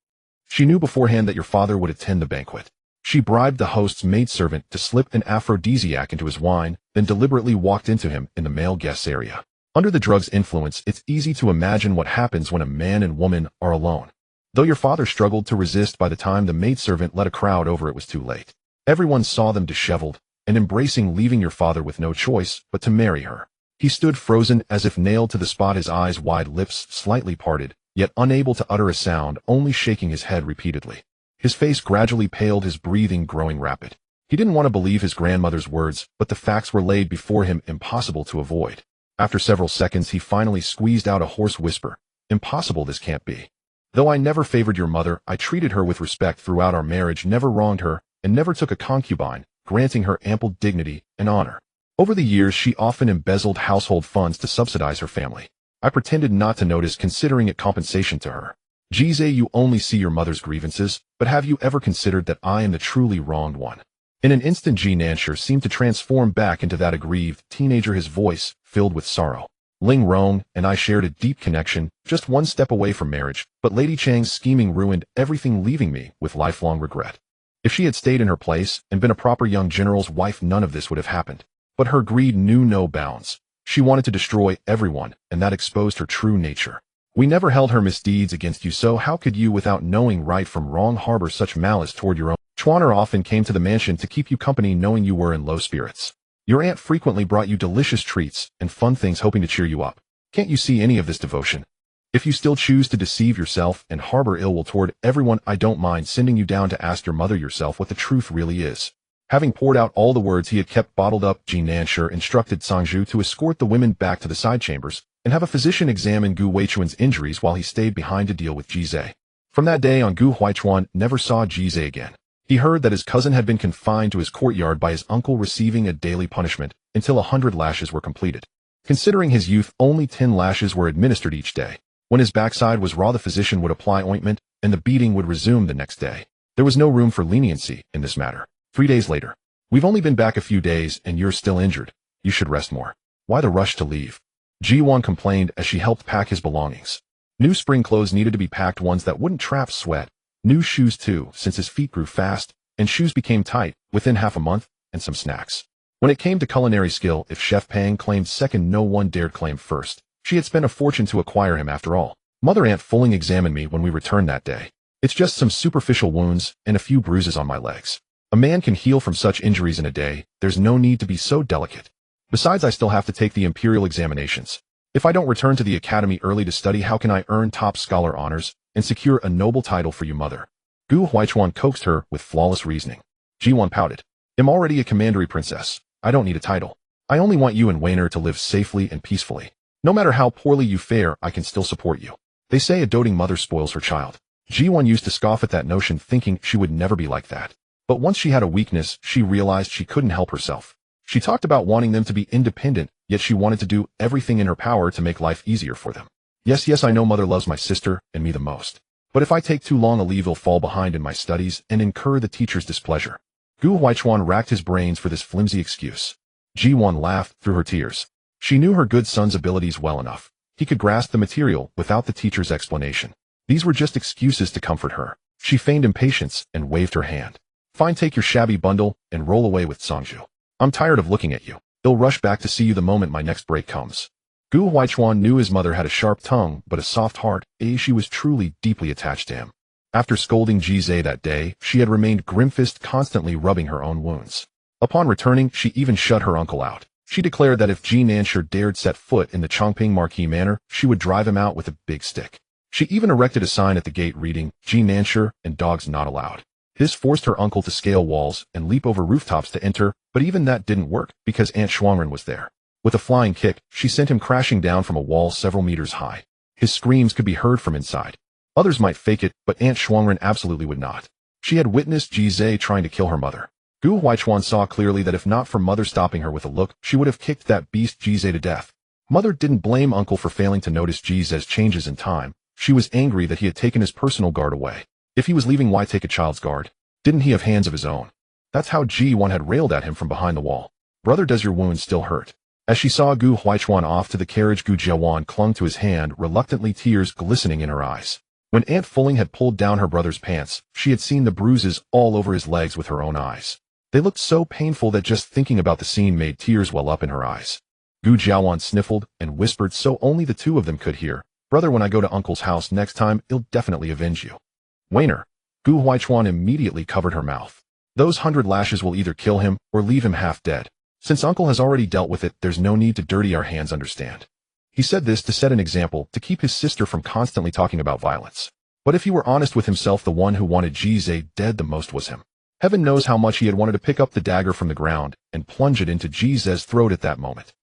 She knew beforehand that your father would attend the banquet. She bribed the host's maidservant to slip an aphrodisiac into his wine, then deliberately walked into him in the male guest's area. Under the drug's influence, it's easy to imagine what happens when a man and woman are alone. Though your father struggled to resist, by the time the maidservant led a crowd over, it was too late. Everyone saw them disheveled and embracing, leaving your father with no choice but to marry her. He stood frozen as if nailed to the spot, his eyes wide, lips slightly parted, yet unable to utter a sound, only shaking his head repeatedly. His face gradually paled, his breathing growing rapid. He didn't want to believe his grandmother's words, but the facts were laid before him, impossible to avoid. After several seconds, he finally squeezed out a hoarse whisper. "Impossible, this can't be. Though I never favored your mother, I treated her with respect throughout our marriage, never wronged her, and never took a concubine, granting her ample dignity and honor. Over the years, she often embezzled household funds to subsidize her family. I pretended not to notice, considering it compensation to her. Ji, you only see your mother's grievances, but have you ever considered that I am the truly wronged one?" In an instant, Ji Duan seemed to transform back into that aggrieved teenager, his voice filled with sorrow. "Ling Rong and I shared a deep connection, just one step away from marriage, but Lady Chang's scheming ruined everything, leaving me with lifelong regret. If she had stayed in her place and been a proper young general's wife, none of this would have happened. But her greed knew no bounds. She wanted to destroy everyone, and that exposed her true nature. We never held her misdeeds against you, so how could you, without knowing right from wrong, harbor such malice toward your own? Chuaner often came to the mansion to keep you company, knowing you were in low spirits. Your aunt frequently brought you delicious treats and fun things, hoping to cheer you up. Can't you see any of this devotion? If you still choose to deceive yourself and harbor ill will toward everyone, I don't mind sending you down to ask your mother yourself what the truth really is." Having poured out all the words he had kept bottled up, Ji Duan instructed Sangju to escort the women back to the side chambers and have a physician examine Gu Huichuan's injuries while he stayed behind to deal with Ji. From that day on, Gu Huichuan never saw Ji again. He heard that his cousin had been confined to his courtyard by his uncle, receiving a daily punishment until 100 lashes were completed. Considering his youth, only 10 lashes were administered each day. When his backside was raw, the physician would apply ointment, and the beating would resume the next day. There was no room for leniency in this matter. 3 days later. "We've only been back a few days, and you're still injured. You should rest more. Why the rush to leave?" Ji Duan complained as she helped pack his belongings. New spring clothes needed to be packed, ones that wouldn't trap sweat. New shoes too, since his feet grew fast, and shoes became tight within half a month, and some snacks. When it came to culinary skill, if Chef Pang claimed second, no one dared claim first. She had spent a fortune to acquire him after all. Mother Aunt Fulling examined me when we returned that day. It's just some superficial wounds and a few bruises on my legs. A man can heal from such injuries in a day. There's no need to be so delicate. Besides, I still have to take the imperial examinations. If I don't return to the academy early to study, how can I earn top scholar honors and secure a noble title for you, mother? Gu Huaichuan coaxed her with flawless reasoning. Ji Duan pouted. I'm already a commandery princess. I don't need a title. I only want you and Weiner to live safely and peacefully. No matter how poorly you fare, I can still support you. They say a doting mother spoils her child. Ji Duan used to scoff at that notion, thinking she would never be like that. But once she had a weakness, she realized she couldn't help herself. She talked about wanting them to be independent, yet she wanted to do everything in her power to make life easier for them. Yes, I know mother loves my sister and me the most. But if I take too long a leave, I'll fall behind in my studies and incur the teacher's displeasure. Gu Huaichuan racked his brains for this flimsy excuse. Ji Duan laughed through her tears. She knew her good son's abilities well enough. He could grasp the material without the teacher's explanation. These were just excuses to comfort her. She feigned impatience and waved her hand. Fine, take your shabby bundle and roll away with Songju. I'm tired of looking at you. I'll rush back to see you the moment my next break comes. Gu Huaichuan knew his mother had a sharp tongue but a soft heart. She was truly deeply attached to him. After scolding Ji Zhe that day, she had remained grim-faced, constantly rubbing her own wounds. Upon returning, she even shut her uncle out. She declared that if Ji Nansher dared set foot in the Changping Marquis manor, she would drive him out with a big stick. She even erected a sign at the gate reading, Ji Nansher and dogs not allowed. This forced her uncle to scale walls and leap over rooftops to enter, but even that didn't work because Aunt Shuangren was there. With a flying kick, she sent him crashing down from a wall several meters high. His screams could be heard from inside. Others might fake it, but Aunt Shuangren absolutely would not. She had witnessed Ji Zhe trying to kill her mother. Gu Huaichuan saw clearly that if not for mother stopping her with a look, she would have kicked that beast Ji Zhe to death. Mother didn't blame uncle for failing to notice Ji Zhe's changes in time. She was angry that he had taken his personal guard away. If he was leaving, why take a child's guard? Didn't he have hands of his own? That's how Ji Duan had railed at him from behind the wall. Brother, does your wound still hurt? As she saw Gu Huaichuan off to the carriage, Gu Jiawan clung to his hand, reluctantly, tears glistening in her eyes. When Aunt Fulling had pulled down her brother's pants, she had seen the bruises all over his legs with her own eyes. They looked so painful that just thinking about the scene made tears well up in her eyes. Gu Jiawan sniffled and whispered so only the two of them could hear, "Brother, when I go to uncle's house next time, I'll definitely avenge you." Weiner. Gu Huaichuan immediately covered her mouth. Those 100 lashes will either kill him or leave him half dead. Since uncle has already dealt with it, there's no need to dirty our hands, understand? He said this to set an example, to keep his sister from constantly talking about violence. But if he were honest with himself, the one who wanted Ji Zhe dead the most was him. Heaven knows how much he had wanted to pick up the dagger from the ground and plunge it into Ji Zhe's throat at that moment.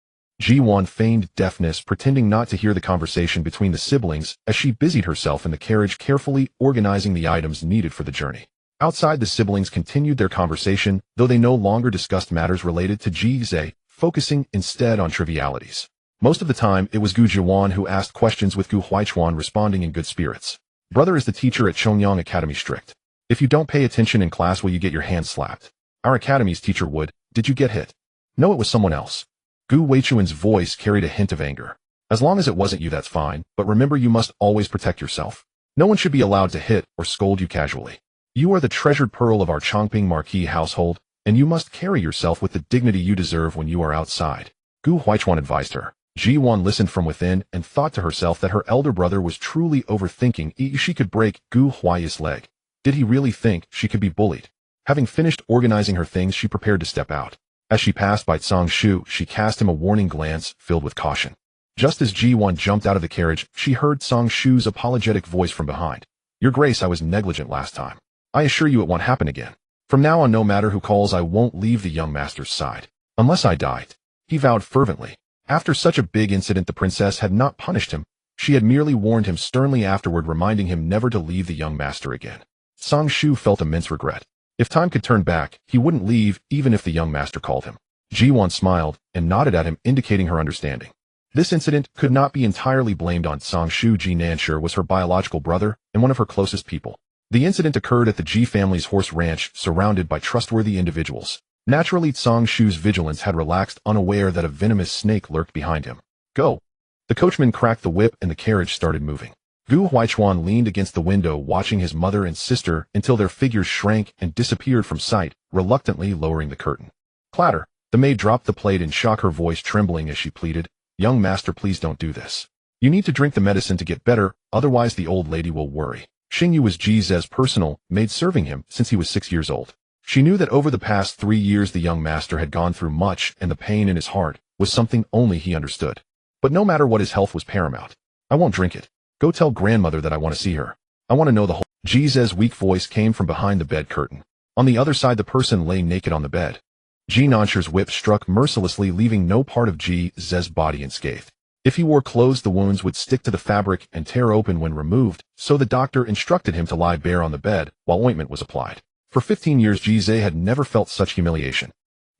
Ji Duan feigned deafness, pretending not to hear the conversation between the siblings as she busied herself in the carriage, carefully organizing the items needed for the journey. Outside, the siblings continued their conversation, though they no longer discussed matters related to Ji Zhe, focusing instead on trivialities. Most of the time, it was Gu Jiawan who asked questions, with Gu Huaichuan responding in good spirits. Brother, is the teacher at Chongyang Academy strict? If you don't pay attention in class, will you get your hand slapped? Our academy's teacher would. Did you get hit? No, it was someone else. Gu Weichuan's voice carried a hint of anger. As long as it wasn't you, that's fine, but remember, you must always protect yourself. No one should be allowed to hit or scold you casually. You are the treasured pearl of our Changping Marquis household, and you must carry yourself with the dignity you deserve when you are outside. Gu Huaichuan advised her. Ji Duan listened from within and thought to herself that her elder brother was truly overthinking. She could break Gu Huai's leg. Did he really think she could be bullied? Having finished organizing her things, she prepared to step out. As she passed by Tsang Shu, she cast him a warning glance filled with caution. Just as Ji Duan jumped out of the carriage, she heard Tsang Shu's apologetic voice from behind. Your Grace, I was negligent last time. I assure you it won't happen again. From now on, no matter who calls, I won't leave the young master's side. Unless I die. He vowed fervently. After such a big incident, the princess had not punished him. She had merely warned him sternly afterward, reminding him never to leave the young master again. Tsang Shu felt immense regret. If time could turn back, he wouldn't leave even if the young master called him. Ji Duan smiled and nodded at him, indicating her understanding. This incident could not be entirely blamed on Tsang Shu. Ji Nansher was her biological brother and one of her closest people. The incident occurred at the Ji family's horse ranch, surrounded by trustworthy individuals. Naturally, Tsang Shu's vigilance had relaxed, unaware that a venomous snake lurked behind him. Go! The coachman cracked the whip and the carriage started moving. Gu Huaichuan leaned against the window, watching his mother and sister until their figures shrank and disappeared from sight, reluctantly lowering the curtain. Clatter! The maid dropped the plate in shock, her voice trembling as she pleaded, Young master, please don't do this. You need to drink the medicine to get better, otherwise the old lady will worry. Xingyu was Ji Ze's personal maid serving him since he was 6 years old. She knew that over the past 3 years the young master had gone through much, and the pain in his heart was something only he understood. But no matter what, his health was paramount. I won't drink it. Go tell grandmother that I want to see her. I want to know the whole. Ji Ze's weak voice came from behind the bed curtain. On the other side the person lay naked on the bed. Ji Nansher's whip struck mercilessly, leaving no part of Ji Ze's body unscathed. If he wore clothes the wounds would stick to the fabric and tear open when removed, so the doctor instructed him to lie bare on the bed while ointment was applied. For 15 years Ji Ze had never felt such humiliation.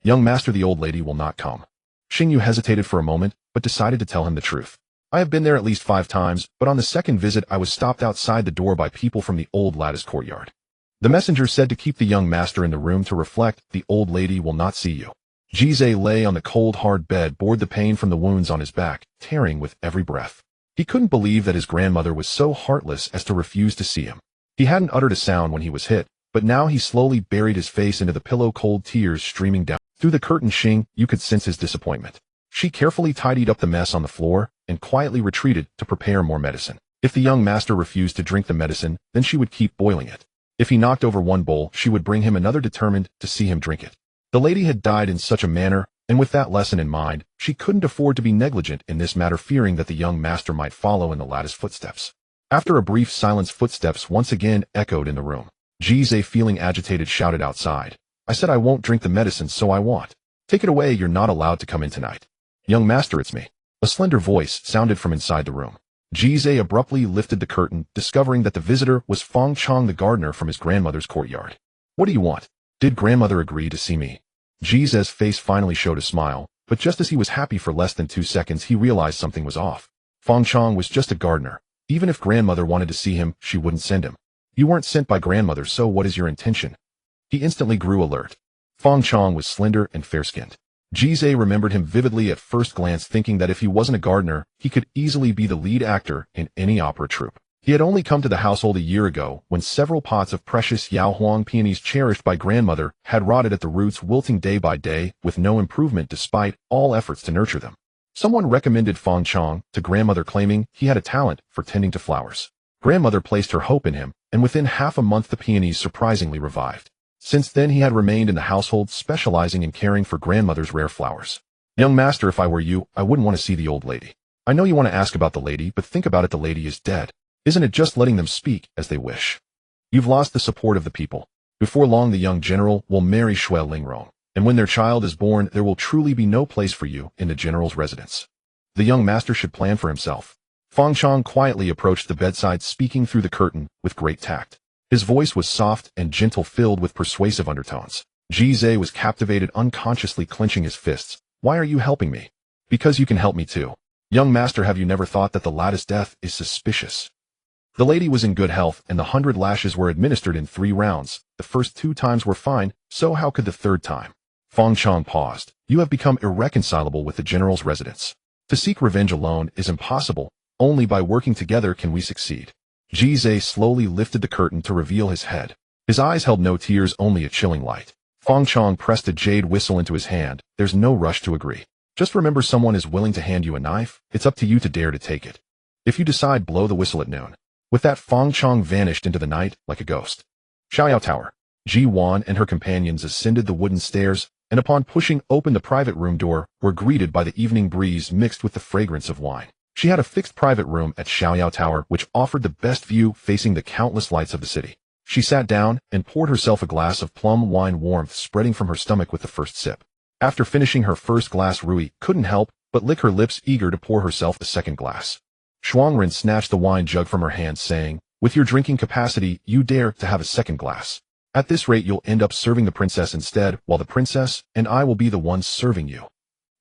Young master, the old lady will not come. Xingyu hesitated for a moment, but decided to tell him the truth. I have been there at least 5 times, but on the second visit I was stopped outside the door by people from the old lattice courtyard. The messenger said to keep the young master in the room to reflect. The old lady will not see you. Ji Ze lay on the cold hard bed, bore the pain from the wounds on his back, tearing with every breath. He couldn't believe that his grandmother was so heartless as to refuse to see him. He hadn't uttered a sound when he was hit, but now he slowly buried his face into the pillow, cold tears streaming down. Through the curtain, you could sense his disappointment. She carefully tidied up the mess on the floor and quietly retreated to prepare more medicine. If the young master refused to drink the medicine, then she would keep boiling it. If he knocked over one bowl, she would bring him another, determined to see him drink it. The lady had died in such a manner, and with that lesson in mind, she couldn't afford to be negligent in this matter, fearing that the young master might follow in the lattice footsteps. After a brief silence, footsteps once again echoed in the room. Ji Ze, feeling agitated, shouted outside, I said I won't drink the medicine, so I want. Take it away, you're not allowed to come in tonight. Young master, it's me. A slender voice sounded from inside the room. Ji Ze abruptly lifted the curtain, discovering that the visitor was Feng Chong, the gardener from his grandmother's courtyard. What do you want? Did grandmother agree to see me? Ji Ze's face finally showed a smile, but just as he was happy for less than 2 seconds, he realized something was off. Feng Chong was just a gardener. Even if grandmother wanted to see him, she wouldn't send him. You weren't sent by grandmother, so what is your intention? He instantly grew alert. Feng Chong was slender and fair-skinned. Ji Ze remembered him vividly at first glance, thinking that if he wasn't a gardener, he could easily be the lead actor in any opera troupe. He had only come to the household a year ago, when several pots of precious Yaohuang peonies cherished by grandmother had rotted at the roots, wilting day by day, with no improvement despite all efforts to nurture them. Someone recommended Feng Chong to grandmother, claiming he had a talent for tending to flowers. Grandmother placed her hope in him, and within half a month the peonies surprisingly revived. Since then he had remained in the household, specializing in caring for grandmother's rare flowers. Young master, if I were you, I wouldn't want to see the old lady. I know you want to ask about the lady, but think about it, the lady is dead. Isn't it just letting them speak as they wish? You've lost the support of the people. Before long the young general will marry Shui Lingrong, and when their child is born there will truly be no place for you in the general's residence. The young master should plan for himself. Feng Chong quietly approached the bedside, speaking through the curtain with great tact. His voice was soft and gentle, filled with persuasive undertones. Ji Ze was captivated, unconsciously clenching his fists. Why are you helping me? Because you can help me too. Young master, have you never thought that the lattice death is suspicious? The lady was in good health, and the 100 lashes were administered in 3 rounds. The first 2 times were fine, so how could the 3rd time? Feng Chong paused. You have become irreconcilable with the general's residence. To seek revenge alone is impossible. Only by working together can we succeed. Ji Ze slowly lifted the curtain to reveal his head. His eyes held no tears, only a chilling light. Feng Chong pressed a jade whistle into his hand. There's no rush to agree. Just remember, someone is willing to hand you a knife. It's up to you to dare to take it. If you decide, blow the whistle at noon. With that, Feng Chong vanished into the night like a ghost. Xiaoyao Tower. Ji Duan and her companions ascended the wooden stairs, and upon pushing open the private room door, were greeted by the evening breeze mixed with the fragrance of wine. She had a fixed private room at Xiaoyao Tower, which offered the best view facing the countless lights of the city. She sat down and poured herself a glass of plum wine, warmth spreading from her stomach with the first sip. After finishing her first glass, Rui couldn't help but lick her lips, eager to pour herself the second glass. Shuangren snatched the wine jug from her hand, saying, with your drinking capacity, you dare to have a second glass. At this rate you'll end up serving the princess instead, while the princess and I will be the ones serving you.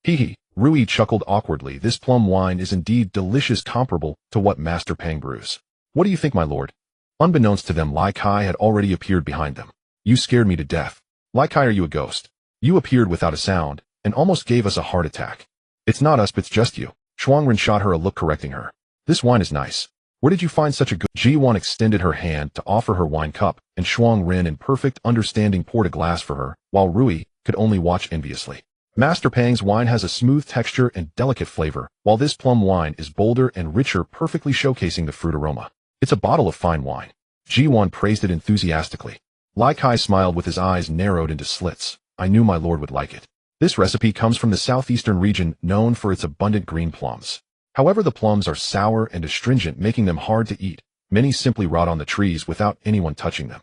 Hee. Rui chuckled awkwardly. This plum wine is indeed delicious, comparable to what Master Pang brews. What do you think, my lord? Unbeknownst to them, Lai Kai had already appeared behind them. You scared me to death. Lai Kai, are you a ghost? You appeared without a sound, and almost gave us a heart attack. It's not us, but it's just you. Shuangren shot her a look, correcting her. This wine is nice. Where did you find such a good— Ji Duan extended her hand to offer her wine cup, and Shuangren, in perfect understanding, poured a glass for her, while Rui could only watch enviously. Master Pang's wine has a smooth texture and delicate flavor, while this plum wine is bolder and richer, perfectly showcasing the fruit aroma. It's a bottle of fine wine. Ji Duan praised it enthusiastically. Lai Kai smiled with his eyes narrowed into slits. I knew my lord would like it. This recipe comes from the southeastern region known for its abundant green plums. However, the plums are sour and astringent, making them hard to eat. Many simply rot on the trees without anyone touching them.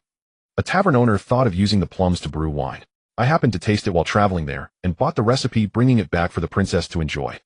A tavern owner thought of using the plums to brew wine. I happened to taste it while traveling there, and bought the recipe, bringing it back for the princess to enjoy.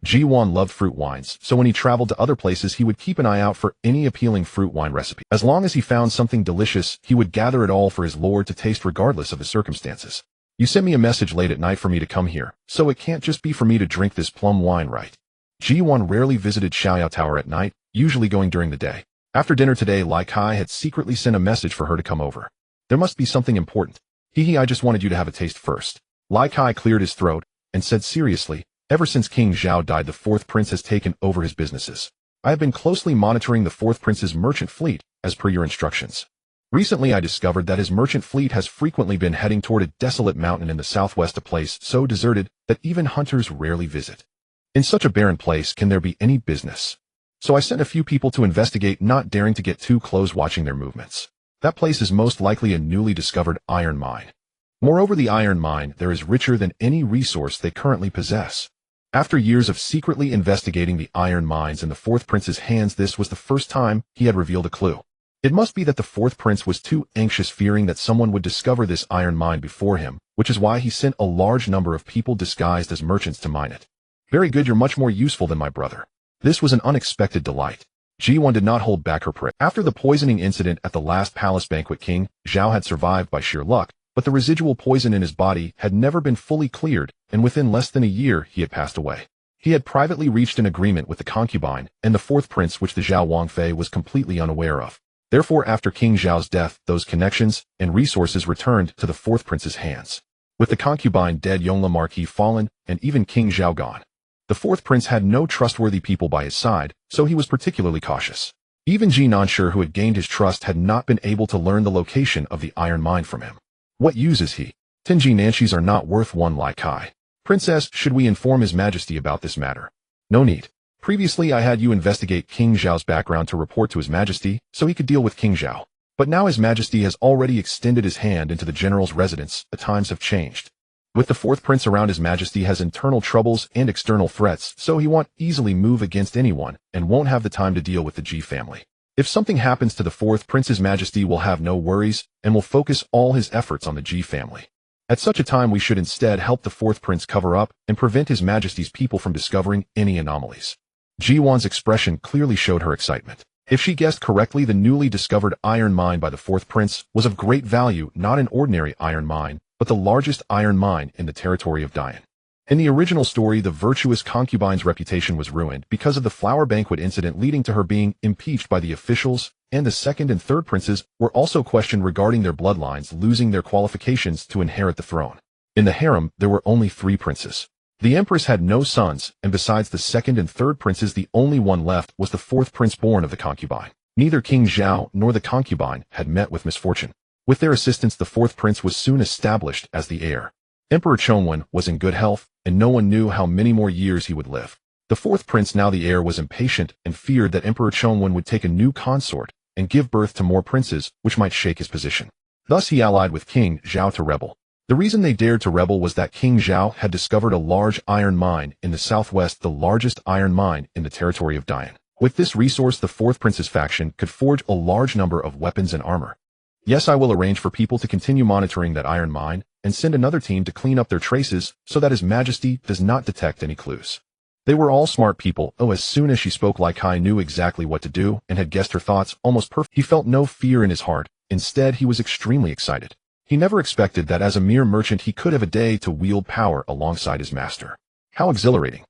Ji Duan loved fruit wines, so when he traveled to other places he would keep an eye out for any appealing fruit wine recipe. As long as he found something delicious, he would gather it all for his lord to taste regardless of his circumstances. You sent me a message late at night for me to come here, so it can't just be for me to drink this plum wine, right? Ji Duan rarely visited Xiaoyao Tower at night, usually going during the day. After dinner today, Lai Kai had secretly sent a message for her to come over. There must be something important. I just wanted you to have a taste first. Lai Kai cleared his throat and said seriously, ever since King Zhao died, the fourth prince has taken over his businesses. I have been closely monitoring the fourth prince's merchant fleet, as per your instructions. Recently I discovered that his merchant fleet has frequently been heading toward a desolate mountain in the southwest, a place so deserted that even hunters rarely visit. In such a barren place, can there be any business? So I sent a few people to investigate, not daring to get too close, watching their movements. That place is most likely a newly discovered iron mine. Moreover, the iron mine there is richer than any resource they currently possess. After years of secretly investigating the iron mines in the fourth prince's hands, this was the first time he had revealed a clue. It must be that the fourth prince was too anxious, fearing that someone would discover this iron mine before him, which is why he sent a large number of people disguised as merchants to mine it. Very good, you're much more useful than my brother. This was an unexpected delight. Ji Duan did not hold back her praise. After the poisoning incident at the last palace banquet, King Zhao had survived by sheer luck, but the residual poison in his body had never been fully cleared, and within less than a year he had passed away. He had privately reached an agreement with the concubine and the fourth prince, which the Zhao Wangfei was completely unaware of. Therefore, after King Zhao's death, those connections and resources returned to the fourth prince's hands. With the concubine dead, Yongla Marquis fallen, and even King Zhao gone, the fourth prince had no trustworthy people by his side, so he was particularly cautious. Even Ji Nanshe, who had gained his trust, had not been able to learn the location of the iron mine from him. What use is he? 10 Ji Nanshis are not worth one Lai Kai. Princess, should we inform His Majesty about this matter? No need. Previously I had you investigate King Zhao's background to report to His Majesty, so he could deal with King Zhao. But now His Majesty has already extended his hand into the general's residence. The times have changed. With the fourth prince around, His Majesty has internal troubles and external threats, so he won't easily move against anyone and won't have the time to deal with the Ji family. If something happens to the fourth prince, His Majesty will have no worries and will focus all his efforts on the Ji family. At such a time we should instead help the fourth prince cover up and prevent His Majesty's people from discovering any anomalies. Ji Duan's expression clearly showed her excitement. If she guessed correctly, the newly discovered iron mine by the fourth prince was of great value, not an ordinary iron mine, but the largest iron mine in the territory of Dian. In the original story, the virtuous concubine's reputation was ruined because of the flower banquet incident, leading to her being impeached by the officials, and the second and third princes were also questioned regarding their bloodlines, losing their qualifications to inherit the throne. In the harem, there were only 3 princes. The empress had no sons, and besides the second and third princes, the only one left was the fourth prince born of the concubine. Neither King Zhao nor the concubine had met with misfortune. With their assistance, the fourth prince was soon established as the heir. Emperor Chongwen was in good health, and no one knew how many more years he would live. The fourth prince, now the heir, was impatient and feared that Emperor Chongwen would take a new consort and give birth to more princes, which might shake his position. Thus he allied with King Zhao to rebel. The reason they dared to rebel was that King Zhao had discovered a large iron mine in the southwest, the largest iron mine in the territory of Dian. With this resource, the fourth prince's faction could forge a large number of weapons and armor. Yes, I will arrange for people to continue monitoring that iron mine and send another team to clean up their traces so that His Majesty does not detect any clues. They were all smart people. As soon as she spoke, Lai Kai knew exactly what to do and had guessed her thoughts almost perfectly. He felt no fear in his heart. Instead, he was extremely excited. He never expected that as a mere merchant he could have a day to wield power alongside his master. How exhilarating.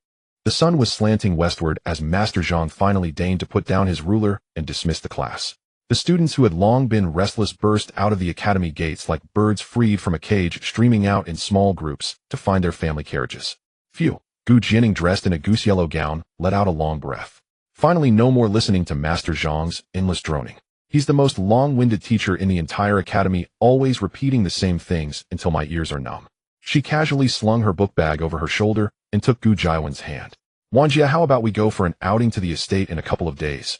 The sun was slanting westward as Master Zhang finally deigned to put down his ruler and dismiss the class. The students who had long been restless burst out of the academy gates like birds freed from a cage, streaming out in small groups to find their family carriages. Phew. Gu Jining, dressed in a goose-yellow gown, let out a long breath. Finally, no more listening to Master Zhang's endless droning. He's the most long-winded teacher in the entire academy, always repeating the same things until my ears are numb. She casually slung her book bag over her shoulder and took Gu Jiawen's hand. Wanjia, how about we go for an outing to the estate in a couple of days?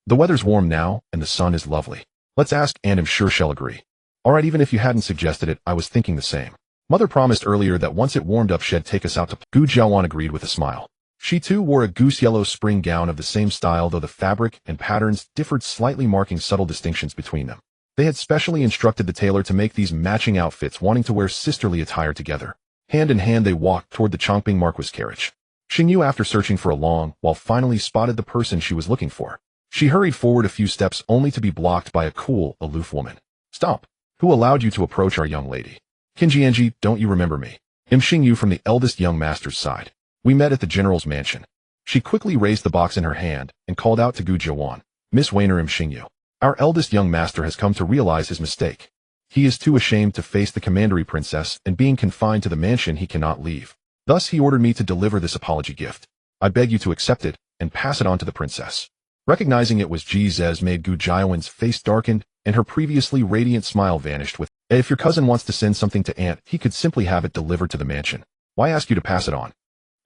The weather's warm now, and the sun is lovely. Let's ask, and I'm sure she'll agree. Alright, even if you hadn't suggested it, I was thinking the same. Mother promised earlier that once it warmed up she'd take us out to Gu Jiawan agreed with a smile. She too wore a goose yellow spring gown of the same style, though the fabric and patterns differed slightly, marking subtle distinctions between them. They had specially instructed the tailor to make these matching outfits, wanting to wear sisterly attire together. Hand in hand they walked toward the Changping Marquis carriage. Xingyu, after searching for a long while, finally spotted the person she was looking for. She hurried forward a few steps only to be blocked by a cool, aloof woman. Stop! Who allowed you to approach our young lady? Qinjianji, don't you remember me? I'm Xingyu from the eldest young master's side. We met at the general's mansion. She quickly raised the box in her hand and called out to Gu Jiawan. Miss Weiner, I'm Xingyu. Our eldest young master has come to realize his mistake. He is too ashamed to face the commandery princess, and being confined to the mansion he cannot leave. Thus he ordered me to deliver this apology gift. I beg you to accept it and pass it on to the princess. Recognizing it was Ji Zez made Gu Jiawen's face darkened, and her previously radiant smile vanished with, if your cousin wants to send something to Aunt, he could simply have it delivered to the mansion. Why ask you to pass it on?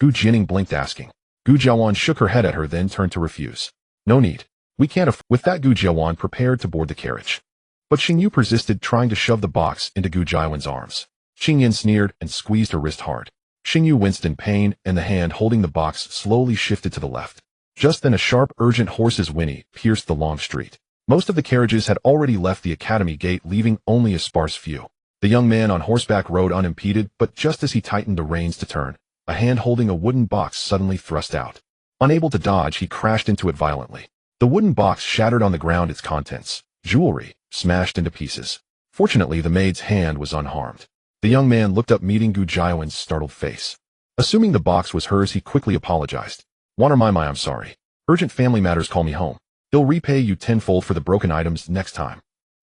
Gu Jining blinked, asking. Gu Jiawan shook her head at her, then turned to refuse. No need. We can't afford. With that, Gu Jiawan prepared to board the carriage. But Xingyu persisted, trying to shove the box into Gu Jiawen's arms. Xingyan sneered and squeezed her wrist hard. Xingyu winced in pain, and the hand holding the box slowly shifted to the left. Just then a sharp, urgent horse's whinny pierced the long street. Most of the carriages had already left the academy gate, leaving only a sparse few. The young man on horseback rode unimpeded, but just as he tightened the reins to turn, a hand holding a wooden box suddenly thrust out. Unable to dodge, he crashed into it violently. The wooden box shattered on the ground, its contents, jewelry, smashed into pieces. Fortunately, the maid's hand was unharmed. The young man looked up, meeting Gu Jiawen's startled face. Assuming the box was hers, he quickly apologized. Water my, I'm sorry. Urgent family matters call me home. He'll repay you tenfold for the broken items next time.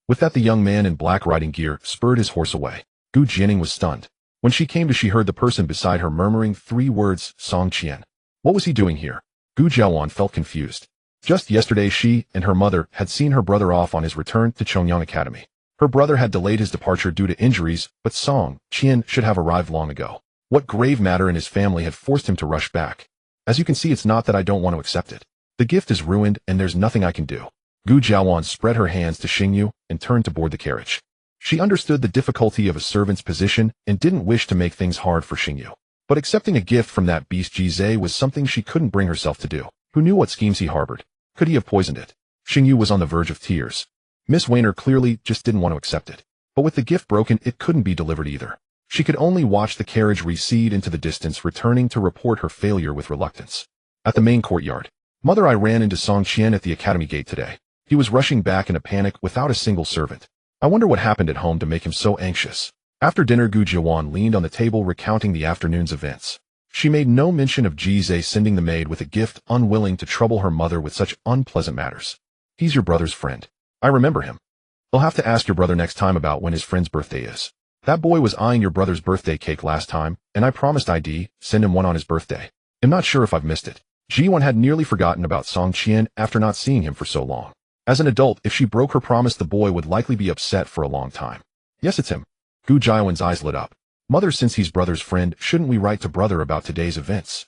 With that, the young man in black riding gear spurred his horse away. Gu Jining was stunned. When she came to, she heard the person beside her murmuring 3 words, Song Qian. What was he doing here? Gu Jiawan felt confused. Just yesterday she and her mother had seen her brother off on his return to Chongyang Academy. Her brother had delayed his departure due to injuries, but Song Qian should have arrived long ago. What grave matter in his family had forced him to rush back? As you can see, it's not that I don't want to accept it. The gift is ruined and there's nothing I can do. Gu Jiawan spread her hands to Xingyu and turned to board the carriage. She understood the difficulty of a servant's position and didn't wish to make things hard for Xingyu. But accepting a gift from that beast Ji Zhe was something she couldn't bring herself to do. Who knew what schemes he harbored? Could he have poisoned it? Xingyu was on the verge of tears. Miss Weiner clearly just didn't want to accept it. But with the gift broken, it couldn't be delivered either. She could only watch the carriage recede into the distance, returning to report her failure with reluctance. At the main courtyard. Mother, I ran into Song Qian at the academy gate today. He was rushing back in a panic without a single servant. I wonder what happened at home to make him so anxious. After dinner, Gu Jiawan leaned on the table recounting the afternoon's events. She made no mention of Ji Zhe sending the maid with a gift, unwilling to trouble her mother with such unpleasant matters. He's your brother's friend. I remember him. You'll have to ask your brother next time about when his friend's birthday is. That boy was eyeing your brother's birthday cake last time, and I promised I'd send him one on his birthday. I'm not sure if I've missed it. Ji Duan had nearly forgotten about Song Qian after not seeing him for so long. As an adult, if she broke her promise, the boy would likely be upset for a long time. Yes, it's him. Gu Jiawen's eyes lit up. Mother, since he's brother's friend, shouldn't we write to brother about today's events?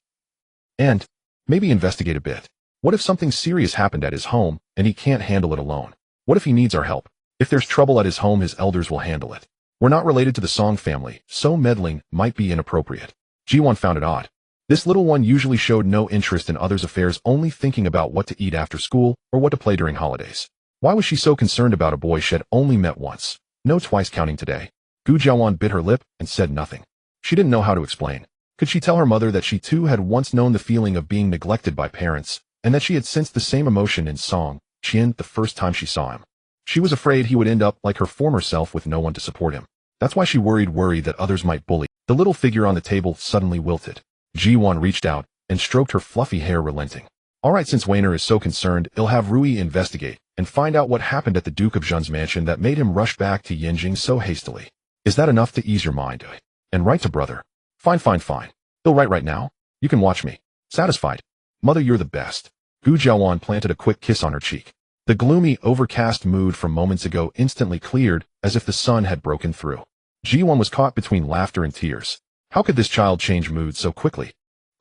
And maybe investigate a bit. What if something serious happened at his home, and he can't handle it alone? What if he needs our help? If there's trouble at his home, his elders will handle it. We're not related to the Song family, so meddling might be inappropriate. Ji Duan found it odd. This little one usually showed no interest in others' affairs, only thinking about what to eat after school or what to play during holidays. Why was she so concerned about a boy she had only met once? No, twice counting today. Gu Jiawan bit her lip and said nothing. She didn't know how to explain. Could she tell her mother that she too had once known the feeling of being neglected by parents, and that she had sensed the same emotion in Song Qian the first time she saw him? She was afraid he would end up like her former self with no one to support him. That's why she worried that others might bully. The little figure on the table suddenly wilted. Ji Duan reached out and stroked her fluffy hair, relenting. All right, since Weiner is so concerned, he'll have Rui investigate and find out what happened at the Duke of Zhen's mansion that made him rush back to Yinjing so hastily. Is that enough to ease your mind? And write to brother. Fine. He'll write right now. You can watch me. Satisfied? Mother, you're the best. Gu Jiawan planted a quick kiss on her cheek. The gloomy, overcast mood from moments ago instantly cleared, as if the sun had broken through. Ji Duan was caught between laughter and tears. How could this child change mood so quickly?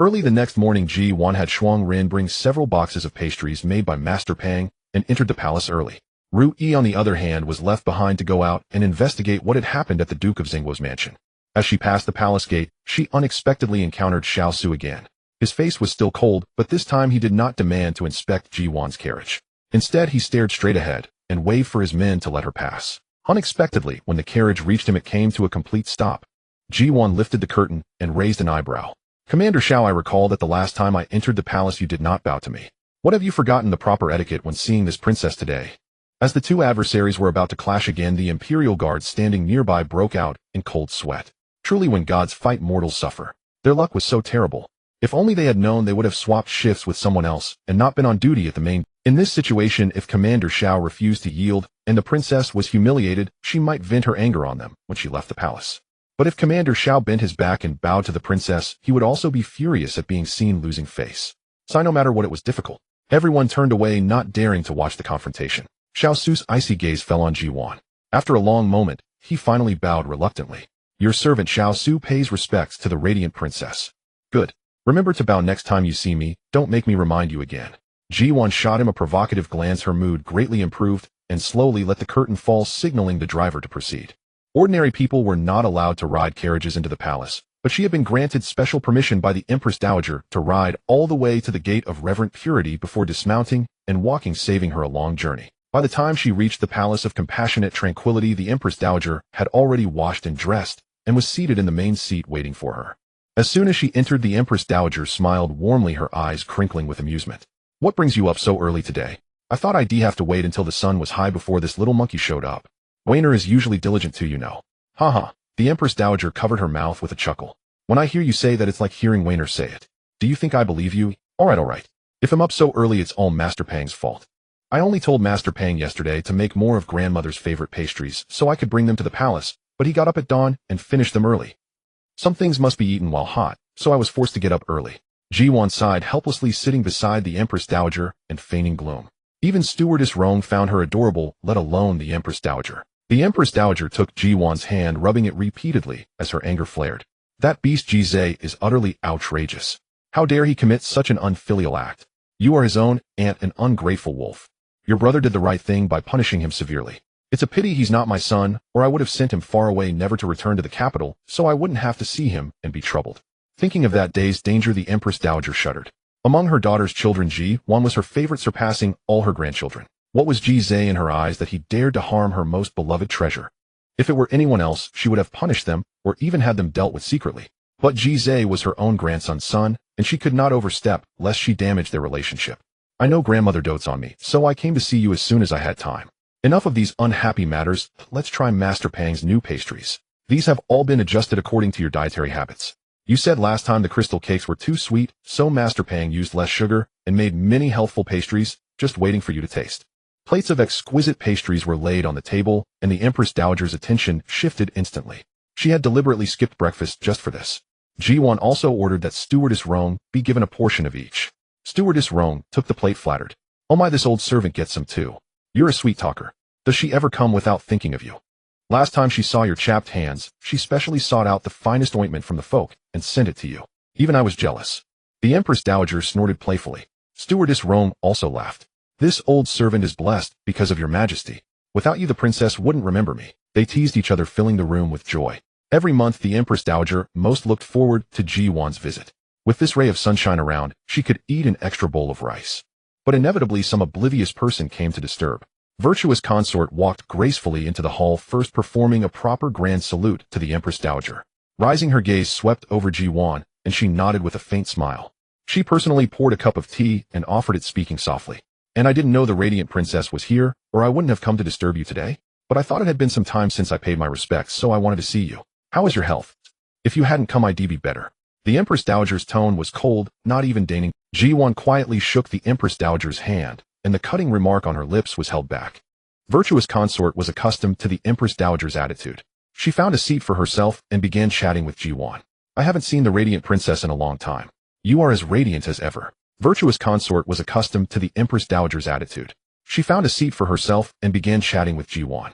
Early the next morning, Ji Duan had Shuang Rin bring several boxes of pastries made by Master Pang and entered the palace early. Ru Yi, on the other hand, was left behind to go out and investigate what had happened at the Duke of Xingguo's mansion. As she passed the palace gate, she unexpectedly encountered Xiao Su again. His face was still cold, but this time he did not demand to inspect Ji Duan's carriage. Instead, he stared straight ahead and waved for his men to let her pass. Unexpectedly, when the carriage reached him, it came to a complete stop. Ji Duan lifted the curtain and raised an eyebrow. "Commander Xiao, I recall that the last time I entered the palace you did not bow to me. What have you forgotten the proper etiquette when seeing this princess today?" As the two adversaries were about to clash again, the imperial guards standing nearby broke out in cold sweat. Truly, when gods fight, mortals suffer. Their luck was so terrible. If only they had known, they would have swapped shifts with someone else and not been on duty at the main. In this situation, if Commander Xiao refused to yield and the princess was humiliated, she might vent her anger on them when she left the palace. But if Commander Xiao bent his back and bowed to the princess, he would also be furious at being seen losing face. So no matter what, it was difficult. Everyone turned away, not daring to watch the confrontation. Xiao Su's icy gaze fell on Ji Duan. After a long moment, he finally bowed reluctantly. "Your servant Xiao Su pays respects to the radiant princess." "Good. Remember to bow next time you see me, don't make me remind you again." Ji Duan shot him a provocative glance. Her mood greatly improved and slowly let the curtain fall, signaling the driver to proceed. Ordinary people were not allowed to ride carriages into the palace, but she had been granted special permission by the Empress Dowager to ride all the way to the gate of reverent purity before dismounting and walking, saving her a long journey. By the time she reached the Palace of Compassionate Tranquility, the Empress Dowager had already washed and dressed and was seated in the main seat waiting for her. As soon as she entered, the Empress Dowager smiled warmly, her eyes crinkling with amusement. "What brings you up so early today? I thought I'd have to wait until the sun was high before this little monkey showed up. Wainer is usually diligent too, you know." "Haha." The Empress Dowager covered her mouth with a chuckle. "When I hear you say that, it's like hearing Wainer say it. Do you think I believe you? Alright. If I'm up so early, it's all Master Pang's fault. I only told Master Pang yesterday to make more of grandmother's favorite pastries so I could bring them to the palace, but he got up at dawn and finished them early. Some things must be eaten while hot, so I was forced to get up early." Ji Duan sighed helplessly, sitting beside the Empress Dowager and feigning gloom. Even Stewardess Rong found her adorable, let alone the Empress Dowager. The Empress Dowager took Ji Duan's hand, rubbing it repeatedly as her anger flared. "That beast Ji Zhe is utterly outrageous. How dare he commit such an unfilial act? You are his own aunt, an ungrateful wolf. Your brother did the right thing by punishing him severely. It's a pity he's not my son, or I would have sent him far away, never to return to the capital, so I wouldn't have to see him and be troubled." Thinking of that day's danger, the Empress Dowager shuddered. Among her daughter's children, Ji Duan was her favorite, surpassing all her grandchildren. What was Ji Zhe in her eyes that he dared to harm her most beloved treasure? If it were anyone else, she would have punished them or even had them dealt with secretly. But Ji Zhe was her own grandson's son, and she could not overstep lest she damage their relationship. "I know grandmother dotes on me, so I came to see you as soon as I had time. Enough of these unhappy matters, let's try Master Pang's new pastries. These have all been adjusted according to your dietary habits. You said last time the crystal cakes were too sweet, so Master Pang used less sugar and made many healthful pastries, just waiting for you to taste." Plates of exquisite pastries were laid on the table, and the Empress Dowager's attention shifted instantly. She had deliberately skipped breakfast just for this. Ji Duan also ordered that Stewardess Rong be given a portion of each. Stewardess Rong took the plate, flattered. "Oh my, this old servant gets some too. You're a sweet talker. Does she ever come without thinking of you? Last time she saw your chapped hands, she specially sought out the finest ointment from the folk and sent it to you. Even I was jealous." The Empress Dowager snorted playfully. Stewardess Rong also laughed. "This old servant is blessed because of your majesty. Without you, the princess wouldn't remember me." They teased each other, filling the room with joy. Every month, the Empress Dowager most looked forward to Ji Duan's visit. With this ray of sunshine around, she could eat an extra bowl of rice. But inevitably, some oblivious person came to disturb. Virtuous consort walked gracefully into the hall, first performing a proper grand salute to the Empress Dowager. Rising, her gaze swept over Ji Duan, and she nodded with a faint smile. She personally poured a cup of tea and offered it, speaking softly. "And I didn't know the radiant princess was here, or I wouldn't have come to disturb you today. But I thought it had been some time since I paid my respects, so I wanted to see you. How is your health? If you hadn't come, I'd be better." The Empress Dowager's tone was cold, not even deigning. Ji Duan quietly shook the Empress Dowager's hand, and the cutting remark on her lips was held back. Virtuous consort was accustomed to the Empress Dowager's attitude. She found a seat for herself and began chatting with Ji Duan. "I haven't seen the radiant princess in a long time. You are as radiant as ever." Virtuous consort was accustomed to the Empress Dowager's attitude. She found a seat for herself and began chatting with Ji Duan.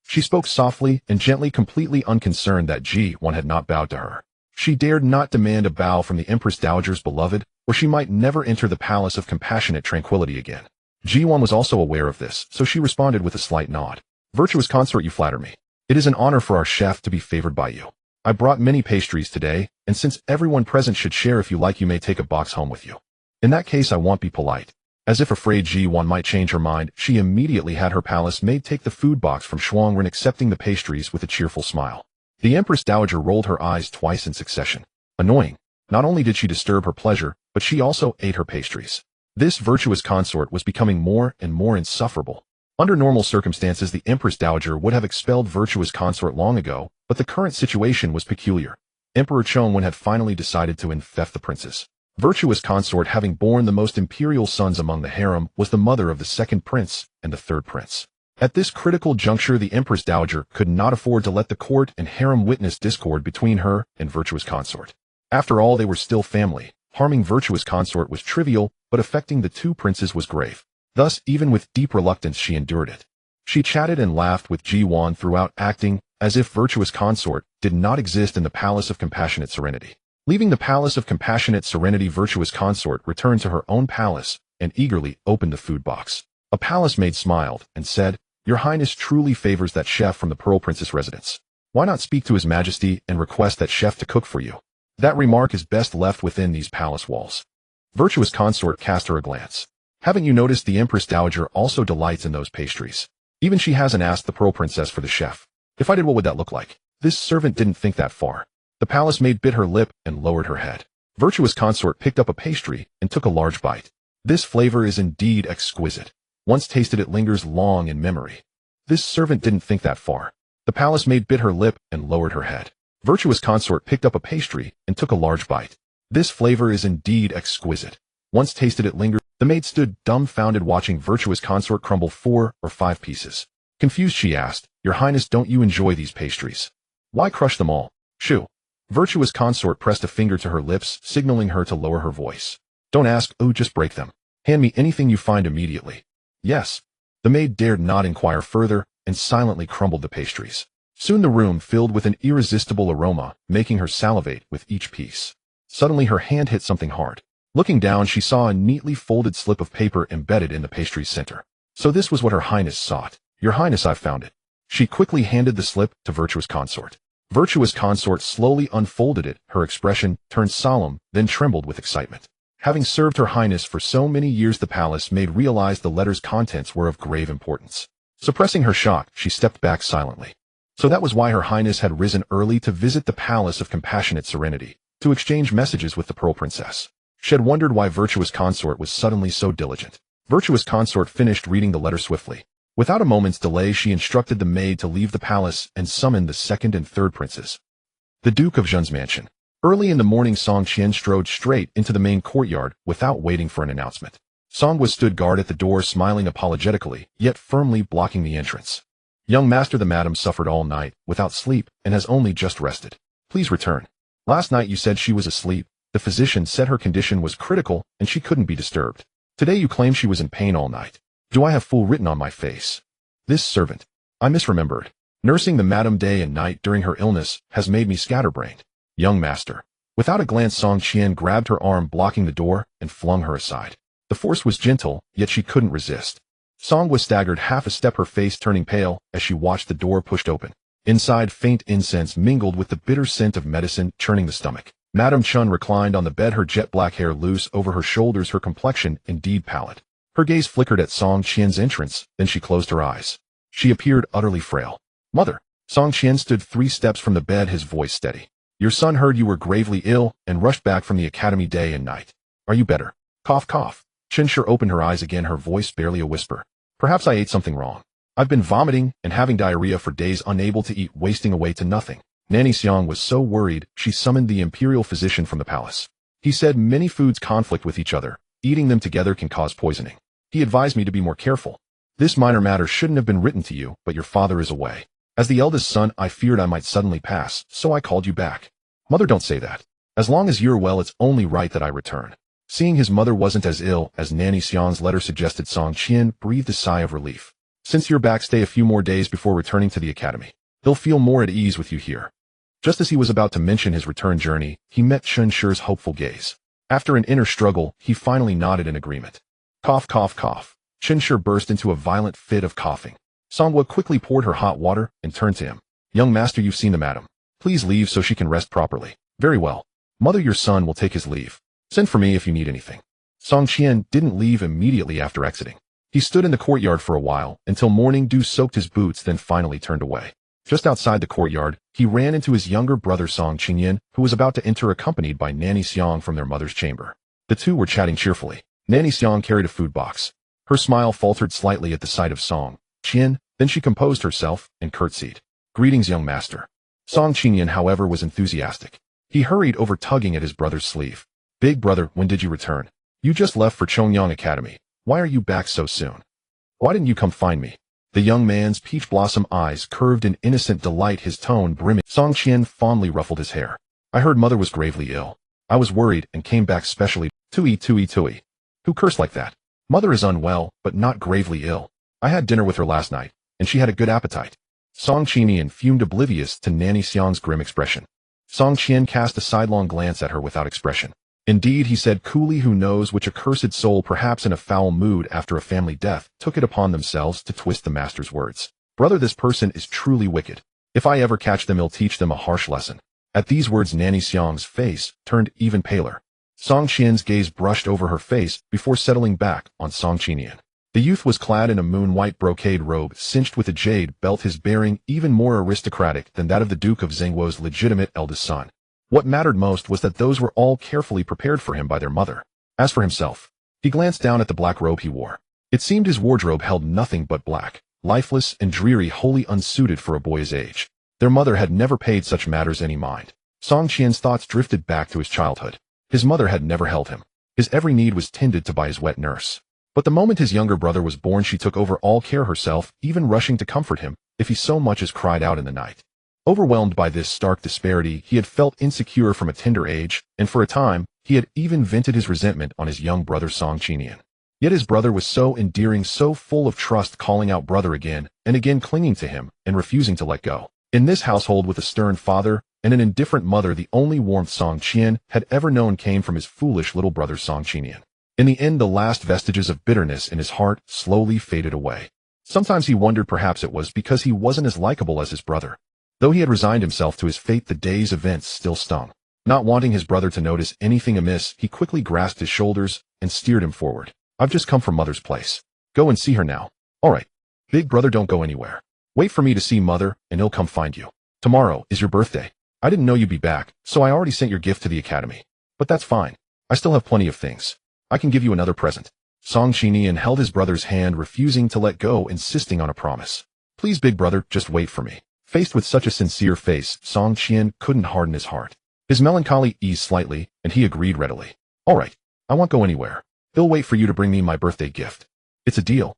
She spoke softly and gently, completely unconcerned that Ji Duan had not bowed to her. She dared not demand a bow from the Empress Dowager's beloved, or she might never enter the palace of compassionate tranquility again. Ji Duan was also aware of this, so she responded with a slight nod. Virtuous consort, you flatter me. It is an honor for our chef to be favored by you. I brought many pastries today, and since everyone present should share, if you like, you may take a box home with you. In that case, I won't be polite. As if afraid Ji Duan might change her mind, she immediately had her palace maid take the food box from Shuangren, accepting the pastries with a cheerful smile. The Empress Dowager rolled her eyes twice in succession. Annoying. Not only did she disturb her pleasure, but she also ate her pastries. This virtuous consort was becoming more and more insufferable. Under normal circumstances, the Empress Dowager would have expelled virtuous consort long ago, but the current situation was peculiar. Emperor Chongwen had finally decided to infect the princes. Virtuous consort, having borne the most imperial sons among the harem, was the mother of the second prince and the third prince. At this critical juncture, the Empress Dowager could not afford to let the court and harem witness discord between her and virtuous consort. After all, they were still family. Harming virtuous consort was trivial, but affecting the two princes was grave. Thus, even with deep reluctance, she endured it. She chatted and laughed with Ji Duan throughout, acting as if virtuous consort did not exist in the Palace of Compassionate Serenity. Leaving the Palace of Compassionate Serenity, virtuous consort returned to her own palace and eagerly opened the food box. A palace maid smiled and said, "Your Highness truly favors that chef from the Pearl Princess residence. Why not speak to His Majesty and request that chef to cook for you? That remark is best left within these palace walls." Virtuous consort cast her a glance. "Haven't you noticed the Empress Dowager also delights in those pastries? Even she hasn't asked the Pearl Princess for the chef. If I did, what would that look like?" This servant didn't think that far. The palace maid bit her lip and lowered her head. Virtuous consort picked up a pastry and took a large bite. "This flavor is indeed exquisite. Once tasted, it lingers long in memory." This servant didn't think that far. The palace maid bit her lip and lowered her head. Virtuous consort picked up a pastry and took a large bite. "This flavor is indeed exquisite. Once tasted, it lingers." The maid stood dumbfounded, watching virtuous consort crumble 4 or 5 pieces. Confused, she asked, "Your Highness, don't you enjoy these pastries? Why crush them all?" "Shoo." Virtuous consort pressed a finger to her lips, signaling her to lower her voice. "Don't ask, oh, just break them. Hand me anything you find immediately." "Yes." The maid dared not inquire further and silently crumbled the pastries. Soon the room filled with an irresistible aroma, making her salivate with each piece. Suddenly her hand hit something hard. Looking down, she saw a neatly folded slip of paper embedded in the pastry's center. So this was what Her Highness sought. "Your Highness, I've found it." She quickly handed the slip to virtuous consort. Virtuous consort slowly unfolded it. Her expression turned solemn, then trembled with excitement. Having served Her Highness for so many years, the palace maid realized the letter's contents were of grave importance. Suppressing her shock, she stepped back silently. So that was why Her Highness had risen early to visit the Palace of Compassionate Serenity, to exchange messages with the Pearl Princess. She had wondered why virtuous consort was suddenly so diligent. Virtuous consort finished reading the letter swiftly. Without a moment's delay, she instructed the maid to leave the palace and summon the second and third princes. The Duke of Zhen's mansion. Early in the morning, Song Qian strode straight into the main courtyard without waiting for an announcement. Song was stood guard at the door, smiling apologetically, yet firmly blocking the entrance. "Young master, the madam suffered all night, without sleep, and has only just rested. Please return. Last night you said she was asleep. The physician said her condition was critical and she couldn't be disturbed. Today you claim she was in pain all night. Do I have fool written on my face?" This servant. I misremembered. Nursing the madam day and night during her illness has made me scatterbrained. Young master. Without a glance, Song Qian grabbed her arm, blocking the door, and flung her aside. The force was gentle, yet she couldn't resist. Song was staggered half a step, her face turning pale as she watched the door pushed open. Inside, faint incense mingled with the bitter scent of medicine, churning the stomach. Madame Chun reclined on the bed, her jet black hair loose over her shoulders, her complexion indeed pallid. Her gaze flickered at Song Qian's entrance, then she closed her eyes. She appeared utterly frail. "Mother." Song Qian stood 3 steps from the bed, his voice steady. "Your son heard you were gravely ill and rushed back from the academy day and night. Are you better?" Cough, cough. Qinsher opened her eyes again, her voice barely a whisper. "Perhaps I ate something wrong. I've been vomiting and having diarrhea for days, unable to eat, wasting away to nothing." Nanny Xiang was so worried, she summoned the imperial physician from the palace. He said many foods conflict with each other. Eating them together can cause poisoning. He advised me to be more careful. This minor matter shouldn't have been written to you, but your father is away. As the eldest son, I feared I might suddenly pass, so I called you back. Mother, don't say that. As long as you're well, it's only right that I return. Seeing his mother wasn't as ill as Nanny Xiang's letter suggested, Song Qian breathed a sigh of relief. Since you're back, stay a few more days before returning to the academy. They'll feel more at ease with you here. Just as he was about to mention his return journey, he met Chen Shi's hopeful gaze. After an inner struggle, he finally nodded in agreement. Cough, cough, cough. Chen Shi burst into a violent fit of coughing. Songwa quickly poured her hot water and turned to him. Young master, you've seen the madam. Please leave so she can rest properly. Very well. Mother, your son will take his leave. Send for me if you need anything. Song Qian didn't leave immediately after exiting. He stood in the courtyard for a while until morning dew soaked his boots, then finally turned away. Just outside the courtyard, he ran into his younger brother Song Qingyan, who was about to enter accompanied by Nanny Xiang from their mother's chamber. The two were chatting cheerfully. Nanny Xiang carried a food box. Her smile faltered slightly at the sight of Song Qian, then she composed herself and curtsied. Greetings, young master. Song Qingyan, however, was enthusiastic. He hurried over, tugging at his brother's sleeve. Big brother, when did you return? You just left for Chongyang Academy. Why are you back so soon? Why didn't you come find me? The young man's peach blossom eyes curved in innocent delight, his tone brimming. Song Qian fondly ruffled his hair. I heard mother was gravely ill. I was worried and came back specially. Tui. Who cursed like that? Mother is unwell, but not gravely ill. I had dinner with her last night, and she had a good appetite. Song Qingyan fumed, oblivious to Nanny Xiang's grim expression. Song Qian cast a sidelong glance at her without expression. Indeed, he said coolly, who knows which accursed soul, perhaps in a foul mood after a family death, took it upon themselves to twist the master's words. Brother, this person is truly wicked. If I ever catch them, I'll teach them a harsh lesson. At these words, Nanny Xiang's face turned even paler. Song Qian's gaze brushed over her face before settling back on Song Qingyan. The youth was clad in a moon-white brocade robe cinched with a jade belt, his bearing even more aristocratic than that of the Duke of Zhengguo's legitimate eldest son. What mattered most was that those were all carefully prepared for him by their mother. As for himself, he glanced down at the black robe he wore. It seemed his wardrobe held nothing but black, lifeless and dreary, wholly unsuited for a boy his age. Their mother had never paid such matters any mind. Song Qian's thoughts drifted back to his childhood. His mother had never held him. His every need was tended to by his wet nurse. But the moment his younger brother was born, she took over all care herself, even rushing to comfort him if he so much as cried out in the night. Overwhelmed by this stark disparity, he had felt insecure from a tender age, and for a time, he had even vented his resentment on his young brother Song Qingyan. Yet his brother was so endearing, so full of trust, calling out brother again and again, clinging to him and refusing to let go. In this household with a stern father and an indifferent mother, the only warmth Song Qian had ever known came from his foolish little brother Song Qingyan. In the end, the last vestiges of bitterness in his heart slowly faded away. Sometimes he wondered perhaps it was because he wasn't as likable as his brother. Though he had resigned himself to his fate, the day's events still stung. Not wanting his brother to notice anything amiss, he quickly grasped his shoulders and steered him forward. I've just come from mother's place. Go and see her now. All right. Big brother, don't go anywhere. Wait for me to see mother, and he'll come find you. Tomorrow is your birthday. I didn't know you'd be back, so I already sent your gift to the academy. But that's fine. I still have plenty of things. I can give you another present. Song Qingyan held his brother's hand, refusing to let go, insisting on a promise. Please, big brother, just wait for me. Faced with such a sincere face, Song Qian couldn't harden his heart. His melancholy eased slightly, and he agreed readily. All right, I won't go anywhere. He'll wait for you to bring me my birthday gift. It's a deal.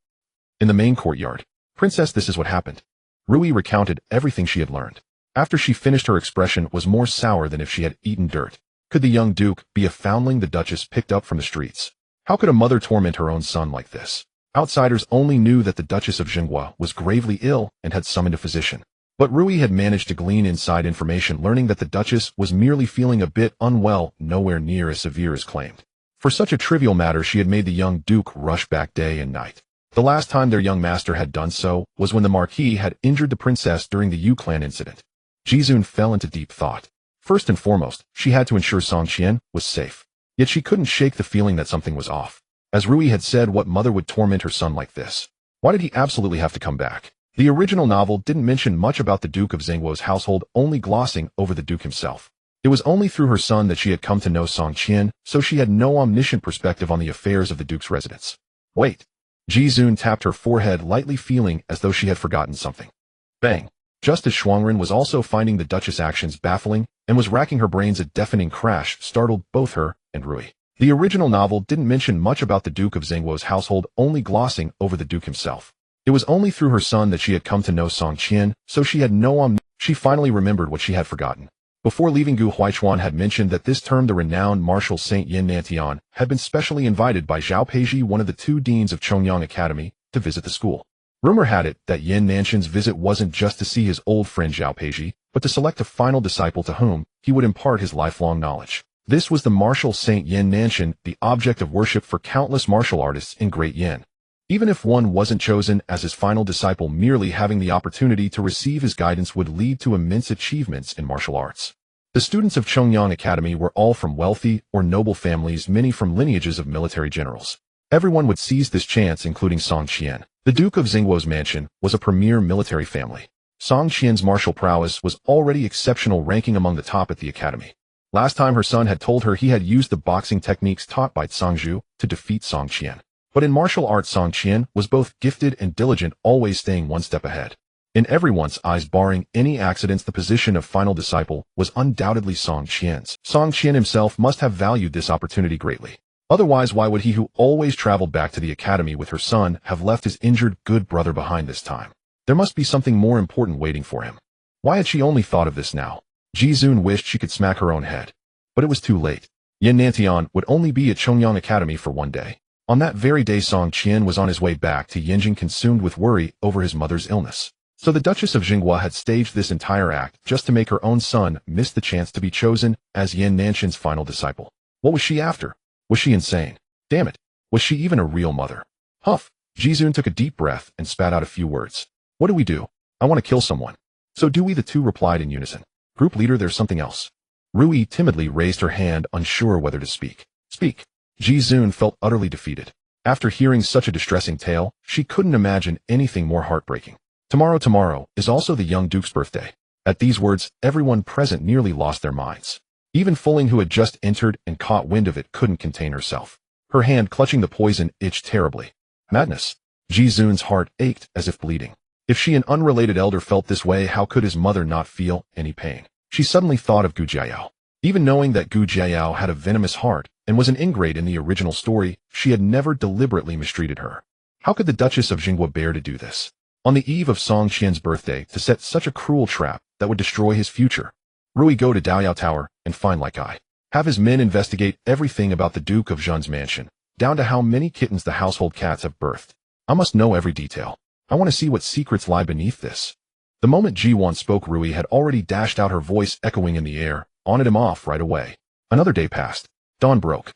In the main courtyard, Princess, this is what happened. Rui recounted everything she had learned. After she finished, her expression was more sour than if she had eaten dirt. Could the young duke be a foundling the Duchess picked up from the streets? How could a mother torment her own son like this? Outsiders only knew that the Duchess of Zhenghua was gravely ill and had summoned a physician. But Rui had managed to glean inside information, learning that the Duchess was merely feeling a bit unwell, nowhere near as severe as claimed. For such a trivial matter, she had made the young duke rush back day and night. The last time their young master had done so was when the Marquis had injured the princess during the Yue Clan incident. Ji Duan fell into deep thought. First and foremost, she had to ensure Song Qian was safe. Yet she couldn't shake the feeling that something was off. As Rui had said, what mother would torment her son like this? Why did he absolutely have to come back? The original novel didn't mention much about the Duke of Zhengguo's household, only glossing over the Duke himself. It was only through her son that she had come to know Song Qian, so she had no omniscient perspective on the affairs of the Duke's residence. Wait. Ji Duan tapped her forehead lightly, feeling as though she had forgotten something. Bang. Just as Shuangren was also finding the Duchess' actions baffling and was racking her brains, a deafening crash startled both her and Rui. The original novel didn't mention much about the Duke of Zhengguo's household, only glossing over the Duke himself. It was only through her son that she had come to know Song Qian, so she had no She finally remembered what she had forgotten. Before leaving, Gu Huaichuan had mentioned that this term the renowned Marshal Saint Yin Nantian had been specially invited by Zhao Peizhi, one of the two deans of Chongyang Academy, to visit the school. Rumor had it that Yin Nanshan's visit wasn't just to see his old friend Zhao Peizhi, but to select a final disciple to whom he would impart his lifelong knowledge. This was the martial saint Yin Nanshan, the object of worship for countless martial artists in Great Yin. Even if one wasn't chosen as his final disciple, merely having the opportunity to receive his guidance would lead to immense achievements in martial arts. The students of Chongyang Academy were all from wealthy or noble families, many from lineages of military generals. Everyone would seize this chance, including Song Qian. The Duke of Xingguo's mansion was a premier military family. Song Qian's martial prowess was already exceptional, ranking among the top at the academy. Last time her son had told her he had used the boxing techniques taught by Zhu to defeat Song Qian. But in martial arts, Song Qian was both gifted and diligent, always staying one step ahead. In everyone's eyes, barring any accidents, the position of final disciple was undoubtedly Song Qian's. Song Qian himself must have valued this opportunity greatly. Otherwise, why would he, who always traveled back to the academy with her son, have left his injured good brother behind this time? There must be something more important waiting for him. Why had she only thought of this now? Ji Duan wished she could smack her own head. But it was too late. Yin Nantian would only be at Chongyang Academy for one day. On that very day, Song Qian was on his way back to Yinjing, consumed with worry over his mother's illness. So the Duchess of Xinghua had staged this entire act just to make her own son miss the chance to be chosen as Yin Nanshan's final disciple. What was she after? Was she insane? Damn it. Was she even a real mother? Huff. Ji Duan took a deep breath and spat out a few words. What do we do? I want to kill someone. So do we, the two replied in unison. Group leader, there's something else. Rui timidly raised her hand, unsure whether to speak. Speak. Ji Duan felt utterly defeated. After hearing such a distressing tale, she couldn't imagine anything more heartbreaking. Tomorrow is also the young Duke's birthday. At these words, everyone present nearly lost their minds. Even Fuling, who had just entered and caught wind of it, couldn't contain herself. Her hand clutching the poison itched terribly. Madness. Ji Duan's heart ached as if bleeding. If she, an unrelated elder, felt this way, how could his mother not feel any pain? She suddenly thought of Gu Jiayao. Even knowing that Gu Jiayao had a venomous heart and was an ingrate in the original story, she had never deliberately mistreated her. How could the Duchess of Xinghua bear to do this? On the eve of Song Qian's birthday, to set such a cruel trap that would destroy his future. Rui, go to Daoyao Tower and find Lai Kai. Have his men investigate everything about the Duke of Zhen's mansion, down to how many kittens the household cats have birthed. I must know every detail. I want to see what secrets lie beneath this. The moment Ji Duan spoke, Rui had already dashed out, her voice echoing in the air, on him off right away. Another day passed. Dawn broke.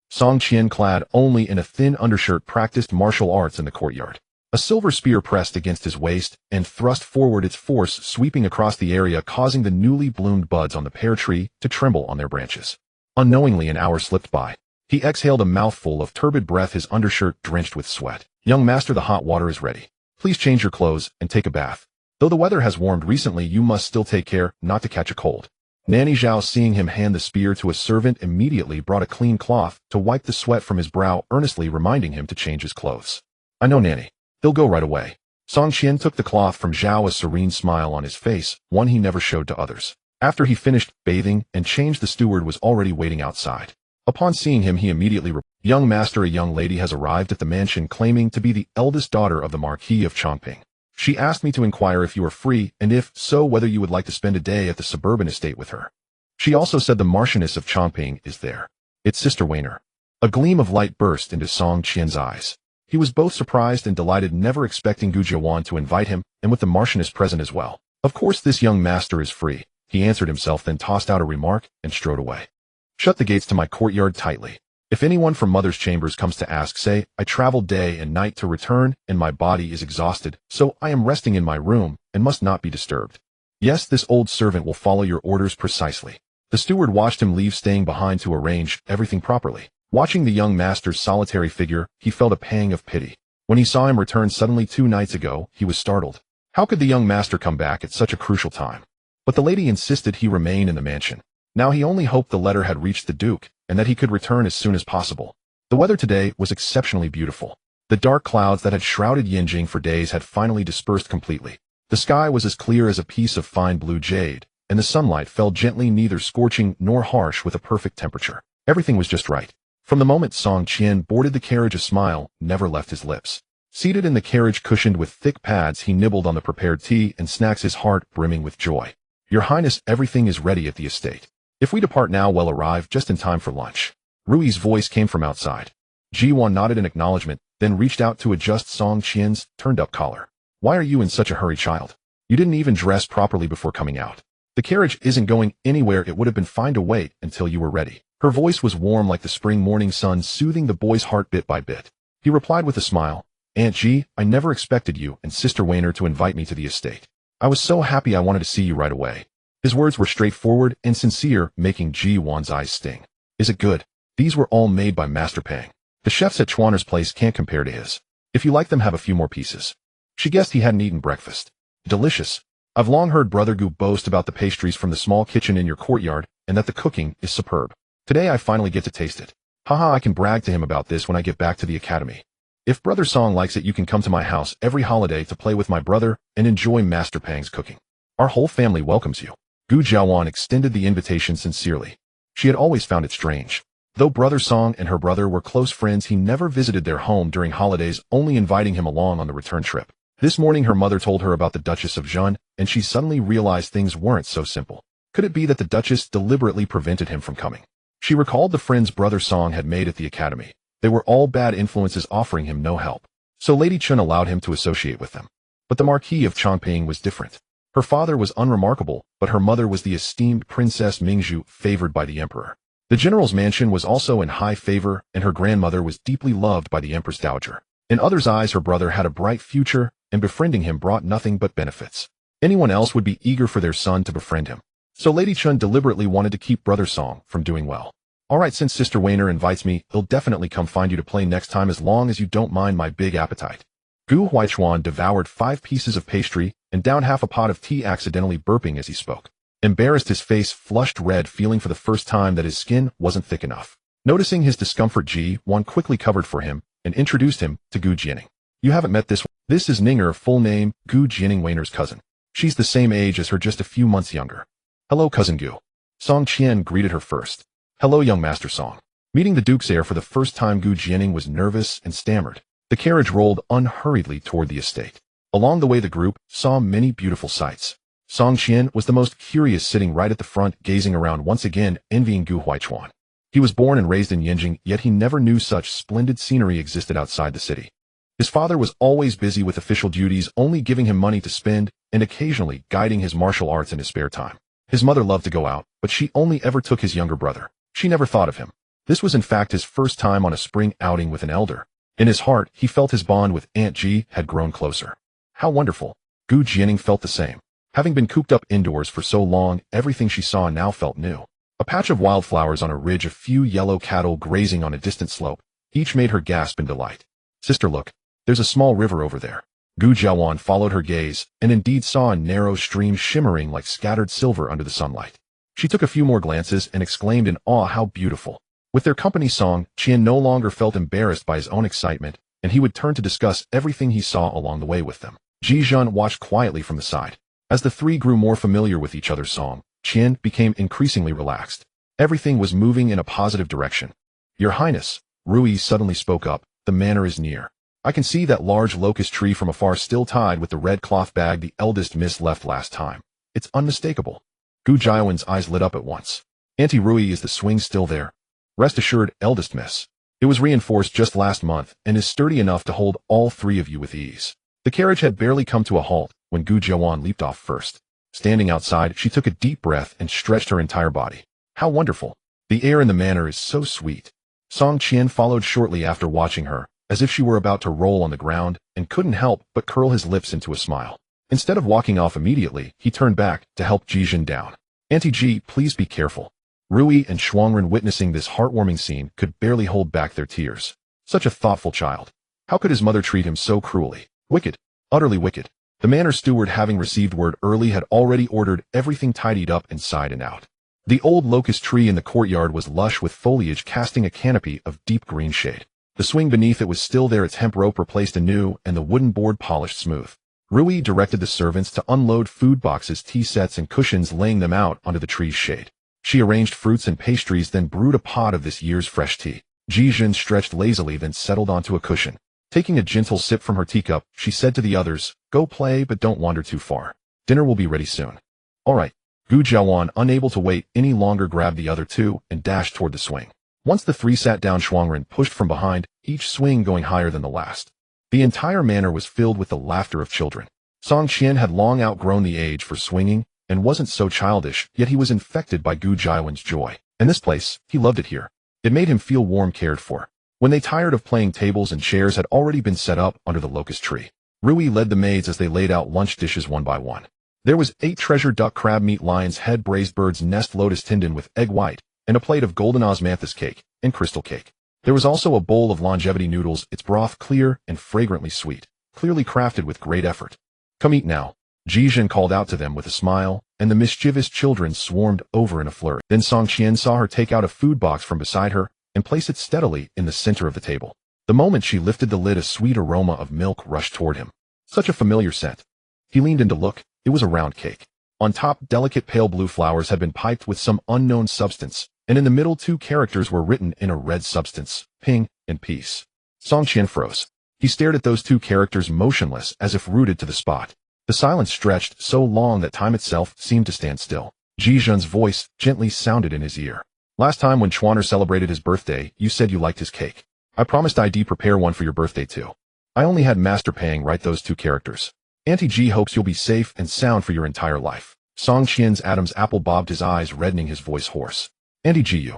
Song Qian, clad only in a thin undershirt, practiced martial arts in the courtyard. A silver spear pressed against his waist and thrust forward, its force sweeping across the area, causing the newly bloomed buds on the pear tree to tremble on their branches. Unknowingly, an hour slipped by. He exhaled a mouthful of turbid breath, his undershirt drenched with sweat. Young master, the hot water is ready. Please change your clothes and take a bath. Though the weather has warmed recently, you must still take care not to catch a cold. Nanny Zhao, seeing him hand the spear to a servant, immediately brought a clean cloth to wipe the sweat from his brow, earnestly reminding him to change his clothes. I know, Nanny. They'll go right away. Song Qian took the cloth from Zhao, a serene smile on his face, one he never showed to others. After he finished bathing and changed, the steward was already waiting outside. Upon seeing him, he immediately replied, Young master, a young lady has arrived at the mansion claiming to be the eldest daughter of the Marquis of Changping. She asked me to inquire if you are free, and if so, whether you would like to spend a day at the suburban estate with her. She also said the Marchioness of Changping is there. It's Sister Weiner. A gleam of light burst into Song Qian's eyes. He was both surprised and delighted, never expecting Gu Jiawan to invite him, and with the Marchioness present as well. Of course this young master is free, he answered himself, then tossed out a remark and strode away. Shut the gates to my courtyard tightly. If anyone from mother's chambers comes to ask, say, I traveled day and night to return, and my body is exhausted, so I am resting in my room, and must not be disturbed. Yes, this old servant will follow your orders precisely. The steward watched him leave, staying behind to arrange everything properly. Watching the young master's solitary figure, he felt a pang of pity. When he saw him return suddenly 2 nights ago, he was startled. How could the young master come back at such a crucial time? But the lady insisted he remain in the mansion. Now he only hoped the letter had reached the Duke, and that he could return as soon as possible. The weather today was exceptionally beautiful. The dark clouds that had shrouded Yinjing for days had finally dispersed completely. The sky was as clear as a piece of fine blue jade, and the sunlight fell gently, neither scorching nor harsh, with a perfect temperature. Everything was just right. From the moment Song Qian boarded the carriage, a smile never left his lips. Seated in the carriage cushioned with thick pads, he nibbled on the prepared tea and snacks, his heart brimming with joy. Your Highness, everything is ready at the estate. If we depart now, we'll arrive just in time for lunch. Rui's voice came from outside. Ji Duan nodded in acknowledgement, then reached out to adjust Song Qian's turned-up collar. Why are you in such a hurry, child? You didn't even dress properly before coming out. The carriage isn't going anywhere. It would have been fine to wait until you were ready. Her voice was warm like the spring morning sun, soothing the boy's heart bit by bit. He replied with a smile, Aunt Ji, I never expected you and Sister Weiner to invite me to the estate. I was so happy I wanted to see you right away. His words were straightforward and sincere, making Ji Duan's eyes sting. Is it good? These were all made by Master Pang. The chefs at Chuaner's place can't compare to his. If you like them, have a few more pieces. She guessed he hadn't eaten breakfast. Delicious. I've long heard Brother Gu boast about the pastries from the small kitchen in your courtyard and that the cooking is superb. Today I finally get to taste it. Haha, I can brag to him about this when I get back to the academy. If Brother Song likes it, you can come to my house every holiday to play with my brother and enjoy Master Pang's cooking. Our whole family welcomes you. Gu Jiawan extended the invitation sincerely. She had always found it strange. Though Brother Song and her brother were close friends, he never visited their home during holidays, only inviting him along on the return trip. This morning her mother told her about the Duchess of Zhen, and she suddenly realized things weren't so simple. Could it be that the Duchess deliberately prevented him from coming? She recalled the friends Brother Song had made at the academy. They were all bad influences, offering him no help. So Lady Chun allowed him to associate with them. But the Marquis of Changping was different. Her father was unremarkable, but her mother was the esteemed Princess Mingzhu, favored by the emperor. The general's mansion was also in high favor, and her grandmother was deeply loved by the Empress Dowager. In others' eyes, her brother had a bright future, and befriending him brought nothing but benefits. Anyone else would be eager for their son to befriend him. So Lady Chun deliberately wanted to keep Brother Song from doing well. Alright, since Sister Weiner invites me, he'll definitely come find you to play next time, as long as you don't mind my big appetite. Gu Huaichuan devoured 5 pieces of pastry and downed half a pot of tea, accidentally burping as he spoke. Embarrassed, his face flushed red, feeling for the first time that his skin wasn't thick enough. Noticing his discomfort, Ji Duan quickly covered for him and introduced him to Gu Jianing. You haven't met this one. This is Ninger, full name, Gu Jianing, Weiner's cousin. She's the same age as her, just a few months younger. Hello, Cousin Gu. Song Qian greeted her first. Hello, young Master Song. Meeting the Duke's heir for the first time, Gu Jianing was nervous and stammered. The carriage rolled unhurriedly toward the estate. Along the way, the group saw many beautiful sights. Song Qian was the most curious, sitting right at the front, gazing around, once again envying Gu Huaichuan. He was born and raised in Yanjing, yet he never knew such splendid scenery existed outside the city. His father was always busy with official duties, only giving him money to spend and occasionally guiding his martial arts in his spare time. His mother loved to go out, but she only ever took his younger brother. She never thought of him. This was in fact his first time on a spring outing with an elder. In his heart, he felt his bond with Aunt Ji had grown closer. How wonderful. Gu Jianing felt the same. Having been cooped up indoors for so long, everything she saw now felt new. A patch of wildflowers on a ridge, a few yellow cattle grazing on a distant slope, each made her gasp in delight. Sister, look. There's a small river over there. Gu Jiawan followed her gaze, and indeed saw a narrow stream shimmering like scattered silver under the sunlight. She took a few more glances and exclaimed in awe, how beautiful. With their company song, Qian no longer felt embarrassed by his own excitement, and he would turn to discuss everything he saw along the way with them. Ji Duan watched quietly from the side. As the three grew more familiar with each other's song, Qian became increasingly relaxed. Everything was moving in a positive direction. Your Highness, Rui suddenly spoke up, the manor is near. I can see that large locust tree from afar, still tied with the red cloth bag the eldest miss left last time. It's unmistakable. Gu Jiawan's eyes lit up at once. Auntie Rui, is the swing still there? Rest assured, eldest miss. It was reinforced just last month and is sturdy enough to hold all 3 of you with ease. The carriage had barely come to a halt when Gu Jiawan leaped off first. Standing outside, she took a deep breath and stretched her entire body. How wonderful. The air in the manor is so sweet. Song Qian followed shortly after, watching her, as if she were about to roll on the ground, and couldn't help but curl his lips into a smile. Instead of walking off immediately, he turned back to help Ji Duan down. Auntie Ji, please be careful. Rui and Shuangren, witnessing this heartwarming scene, could barely hold back their tears. Such a thoughtful child. How could his mother treat him so cruelly? Wicked. Utterly wicked. The manor steward, having received word early, had already ordered everything tidied up inside and out. The old locust tree in the courtyard was lush with foliage, casting a canopy of deep green shade. The swing beneath it was still there, its hemp rope replaced anew, and the wooden board polished smooth. Rui directed the servants to unload food boxes, tea sets, and cushions, laying them out under the tree's shade. She arranged fruits and pastries, then brewed a pot of this year's fresh tea. Ji Duan stretched lazily, then settled onto a cushion. Taking a gentle sip from her teacup, she said to the others, go play, but don't wander too far. Dinner will be ready soon. All right. Gu Jiawan, unable to wait any longer, grabbed the other 2 and dashed toward the swing. Once the 3 sat down, Shuangren pushed from behind, each swing going higher than the last. The entire manor was filled with the laughter of children. Song Qian had long outgrown the age for swinging and wasn't so childish, yet he was infected by Gu Jiwan's joy. And this place, he loved it here. It made him feel warm, cared for. When they tired of playing, tables and chairs had already been set up under the locust tree. Rui led the maids as they laid out lunch dishes one by one. There was 8 treasure duck crab meat, lion's head, braised bird's nest, lotus tinden with egg white, and a plate of golden osmanthus cake and crystal cake. There was also a bowl of longevity noodles, its broth clear and fragrantly sweet, clearly crafted with great effort. Come eat now, Ji Duan called out to them with a smile, and the mischievous children swarmed over in a flurry. Then Song Qian saw her take out a food box from beside her and place it steadily in the center of the table. The moment she lifted the lid, a sweet aroma of milk rushed toward him. Such a familiar scent. He leaned in to look. It was a round cake. On top, delicate pale blue flowers had been piped with some unknown substance, and in the middle 2 characters were written in a red substance, Ping and Peace. Song Qian froze. He stared at those 2 characters motionless as if rooted to the spot. The silence stretched so long that time itself seemed to stand still. Ji Duan's voice gently sounded in his ear. Last time when Chuaner celebrated his birthday, you said you liked his cake. I promised I'd prepare one for your birthday too. I only had Master Pang write those 2 characters. Auntie Ji hopes you'll be safe and sound for your entire life. Song Qian's Adam's apple bobbed his eyes, reddening, his voice hoarse. Auntie Ji,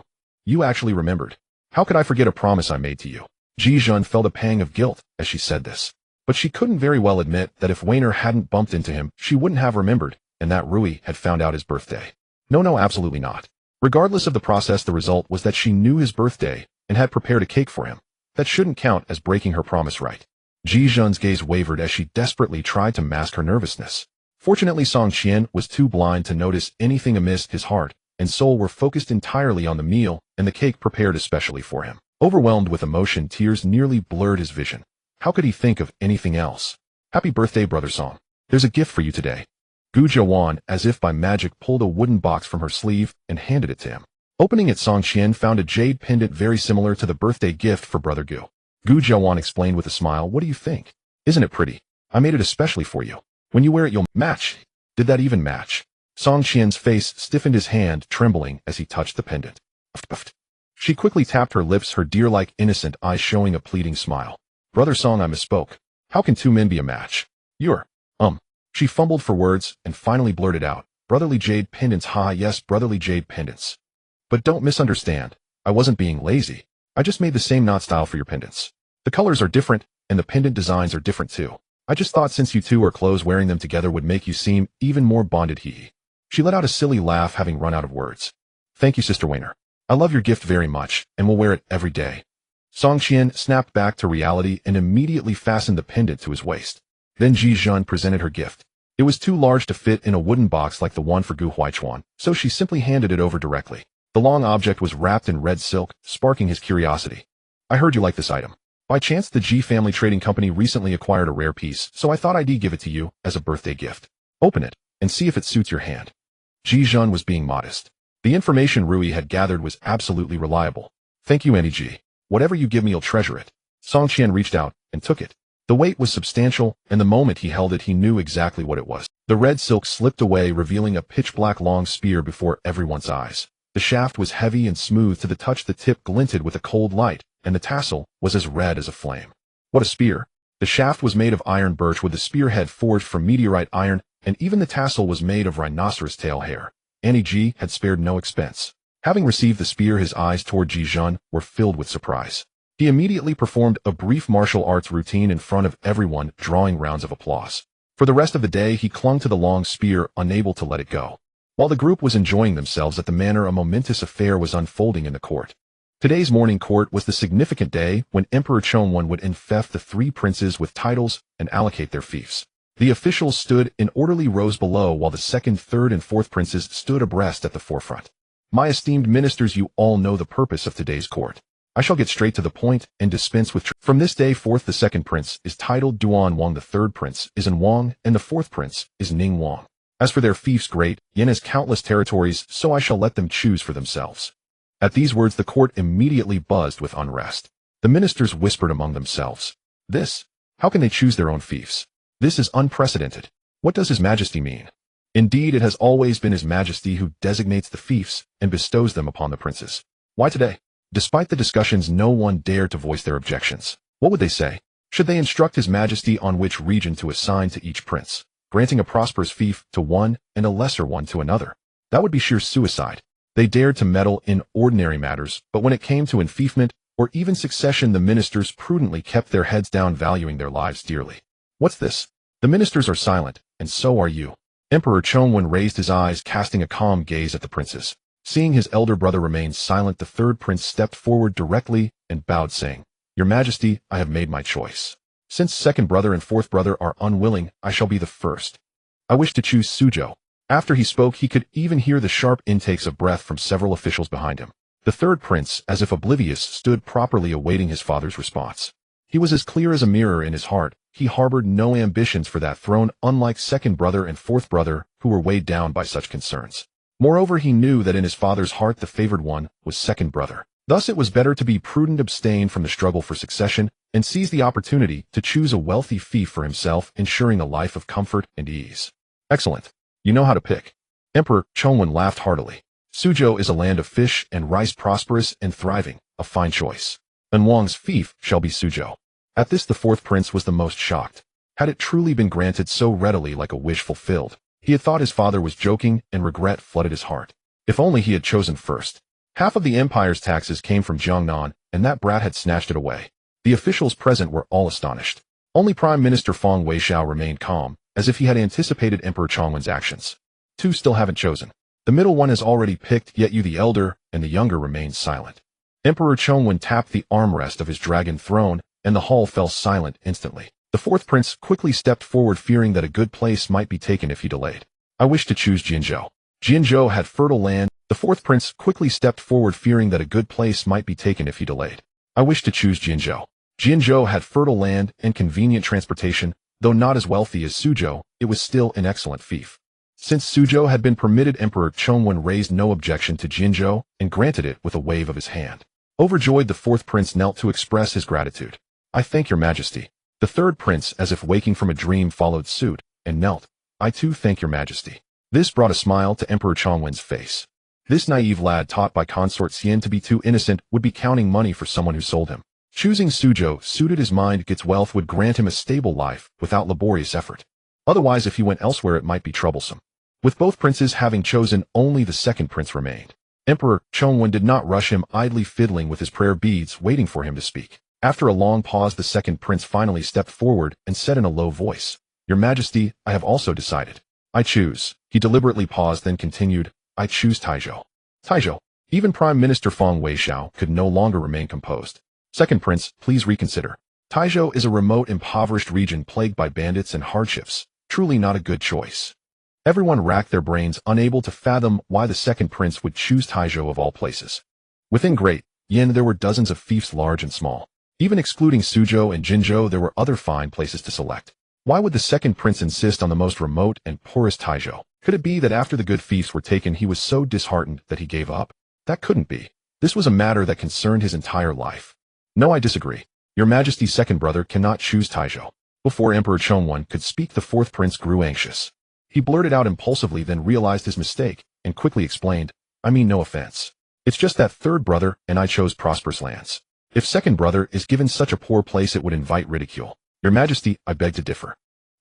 you actually remembered. How could I forget a promise I made to you? Ji Duan felt a pang of guilt as she said this. But she couldn't very well admit that if Weiner hadn't bumped into him, she wouldn't have remembered, and that Rui had found out his birthday. No, absolutely not. Regardless of the process, the result was that she knew his birthday and had prepared a cake for him. That shouldn't count as breaking her promise, right? Ji Duan's gaze wavered as she desperately tried to mask her nervousness. Fortunately, Song Qian was too blind to notice anything amiss. His heart and soul were focused entirely on the meal and the cake prepared especially for him. Overwhelmed with emotion, tears nearly blurred his vision. How could he think of anything else? Happy birthday, Brother Song. There's a gift for you today. Gu Jiwan, as if by magic, pulled a wooden box from her sleeve and handed it to him. Opening it, Song Qian found a jade pendant very similar to the birthday gift for Brother Gu. Gu Jiwan explained with a smile, what do you think? Isn't it pretty? I made it especially for you. When you wear it, you'll match. Did that even match? Song Qian's face stiffened, his hand trembling as he touched the pendant. She quickly tapped her lips, her deer-like innocent eyes showing a pleading smile. Brother Song, I misspoke. How can 2 men be a match? You're, She fumbled for words and finally blurted out, brotherly jade pendants, yes, brotherly jade pendants. But don't misunderstand. I wasn't being lazy. I just made the same knot style for your pendants. The colors are different, and the pendant designs are different too. I just thought since you 2 are close, wearing them together would make you seem even more bonded. She let out a silly laugh, having run out of words. Thank you, Sister Weiner. I love your gift very much, and will wear it every day. Song Qian snapped back to reality and immediately fastened the pendant to his waist. Then Ji Duan presented her gift. It was too large to fit in a wooden box like the one for Gu Huaichuan, so she simply handed it over directly. The long object was wrapped in red silk, sparking his curiosity. I heard you like this item. By chance, the Ji family trading company recently acquired a rare piece, so I thought I'd give it to you as a birthday gift. Open it and see if it suits your hand. Ji Duan was being modest. The information Rui had gathered was absolutely reliable. Thank you, Auntie Ji. Whatever you give me, you'll treasure it. Song Qian reached out and took it. The weight was substantial, and the moment he held it, he knew exactly what it was. The red silk slipped away, revealing a pitch-black long spear before everyone's eyes. The shaft was heavy and smooth to the touch, the tip glinted with a cold light, and the tassel was as red as a flame. What a spear! The shaft was made of iron birch with the spearhead forged from meteorite iron, and even the tassel was made of rhinoceros tail hair. Auntie Ji had spared no expense. Having received the spear, his eyes toward Ji Duan were filled with surprise. He immediately performed a brief martial arts routine in front of everyone, drawing rounds of applause. For the rest of the day, he clung to the long spear, unable to let it go. While the group was enjoying themselves at the manor, a momentous affair was unfolding in the court. Today's morning court was the significant day when Emperor Chongwen would infect the 3 princes with titles and allocate their fiefs. The officials stood in orderly rows below, while the 2nd, 3rd, and 4th princes stood abreast at the forefront. My esteemed ministers, you all know the purpose of today's court. I shall get straight to the point and dispense with From this day forth, the 2nd prince is titled Duan Wang, the 3rd prince is An Wang, and the 4th prince is Ning Wang. As for their fiefs, great Yin has countless territories, so I shall let them choose for themselves. At these words, the court immediately buzzed with unrest. The ministers whispered among themselves. This? How can they choose their own fiefs? This is unprecedented. What does His Majesty mean? Indeed, it has always been His Majesty who designates the fiefs and bestows them upon the princes. Why today? Despite the discussions, no one dared to voice their objections. What would they say? Should they instruct His Majesty on which region to assign to each prince, granting a prosperous fief to one and a lesser one to another? That would be sheer suicide. They dared to meddle in ordinary matters, but when it came to enfeoffment or even succession, the ministers prudently kept their heads down, valuing their lives dearly. What's this? The ministers are silent, and so are you. Emperor Chongwen raised his eyes, casting a calm gaze at the princes. Seeing his elder brother remain silent, the third prince stepped forward directly and bowed, saying, Your Majesty, I have made my choice. Since second brother and fourth brother are unwilling, I shall be the first. I wish to choose Suzhou. After he spoke, he could even hear the sharp intakes of breath from several officials behind him. The third prince, as if oblivious, stood properly awaiting his father's response. He was as clear as a mirror in his heart. He harbored no ambitions for that throne, unlike second brother and fourth brother, who were weighed down by such concerns. Moreover, he knew that in his father's heart the favored one was second brother. Thus it was better to be prudent, abstain from the struggle for succession, and seize the opportunity to choose a wealthy fief for himself, ensuring a life of comfort and ease. Excellent. You know how to pick. Emperor Chongwen laughed heartily. Suzhou is a land of fish and rice, prosperous and thriving, a fine choice. And Wang's fief shall be Suzhou. At this the fourth prince was the most shocked. Had it truly been granted so readily, like a wish fulfilled? He had thought his father was joking, and regret flooded his heart. If only he had chosen first. Half of the empire's taxes came from Jiangnan, and that brat had snatched it away. The officials present were all astonished. Only Prime Minister Feng Weixiao remained calm, as if he had anticipated Emperor Chongwen's actions. Two still haven't chosen. The middle one has already picked, yet you, the elder, and the younger, remain silent. Emperor Chongwen tapped the armrest of his dragon throne, and the hall fell silent instantly. The fourth prince quickly stepped forward, fearing that a good place might be taken if he delayed. I wish to choose Jinzhou. Jinzhou had fertile land. The fourth prince quickly stepped forward, fearing that a good place might be taken if he delayed. I wish to choose Jinzhou. Jinzhou had fertile land and convenient transportation. Though not as wealthy as Suzhou, it was still an excellent fief. Since Suzhou had been permitted, Emperor Chongwen raised no objection to Jinzhou and granted it with a wave of his hand. Overjoyed, the fourth prince knelt to express his gratitude. I thank your Majesty. The third prince, as if waking from a dream, followed suit and knelt. I too thank your Majesty. This brought a smile to Emperor Chongwen's face. This naive lad, taught by consort Xian to be too innocent, would be counting money for someone who sold him. Choosing Suzhou suited his mind. Its wealth would grant him a stable life without laborious effort. Otherwise, if he went elsewhere, it might be troublesome. With both princes having chosen, only the second prince remained. Emperor Chongwen did not rush him, idly fiddling with his prayer beads, waiting for him to speak. After a long pause, the second prince finally stepped forward and said in a low voice, Your Majesty, I have also decided. I choose. He deliberately paused, then continued, I choose Taizhou. Taizhou. Even Prime Minister Feng Weixiao could no longer remain composed. Second prince, please reconsider. Taizhou is a remote, impoverished region plagued by bandits and hardships. Truly not a good choice. Everyone racked their brains, unable to fathom why the second prince would choose Taizhou of all places. Within Great Yin there were dozens of fiefs, large and small. Even excluding Suzhou and Jinzhou, there were other fine places to select. Why would the second prince insist on the most remote and poorest Taizhou? Could it be that after the good fiefs were taken, he was so disheartened that he gave up? That couldn't be. This was a matter that concerned his entire life. No, I disagree. Your Majesty's second brother cannot choose Taizhou. Before Emperor Chongwen could speak, the fourth prince grew anxious. He blurted out impulsively, then realized his mistake, and quickly explained, I mean no offense. It's just that third brother and I chose prosperous lands. If second brother is given such a poor place, it would invite ridicule. Your Majesty, I beg to differ.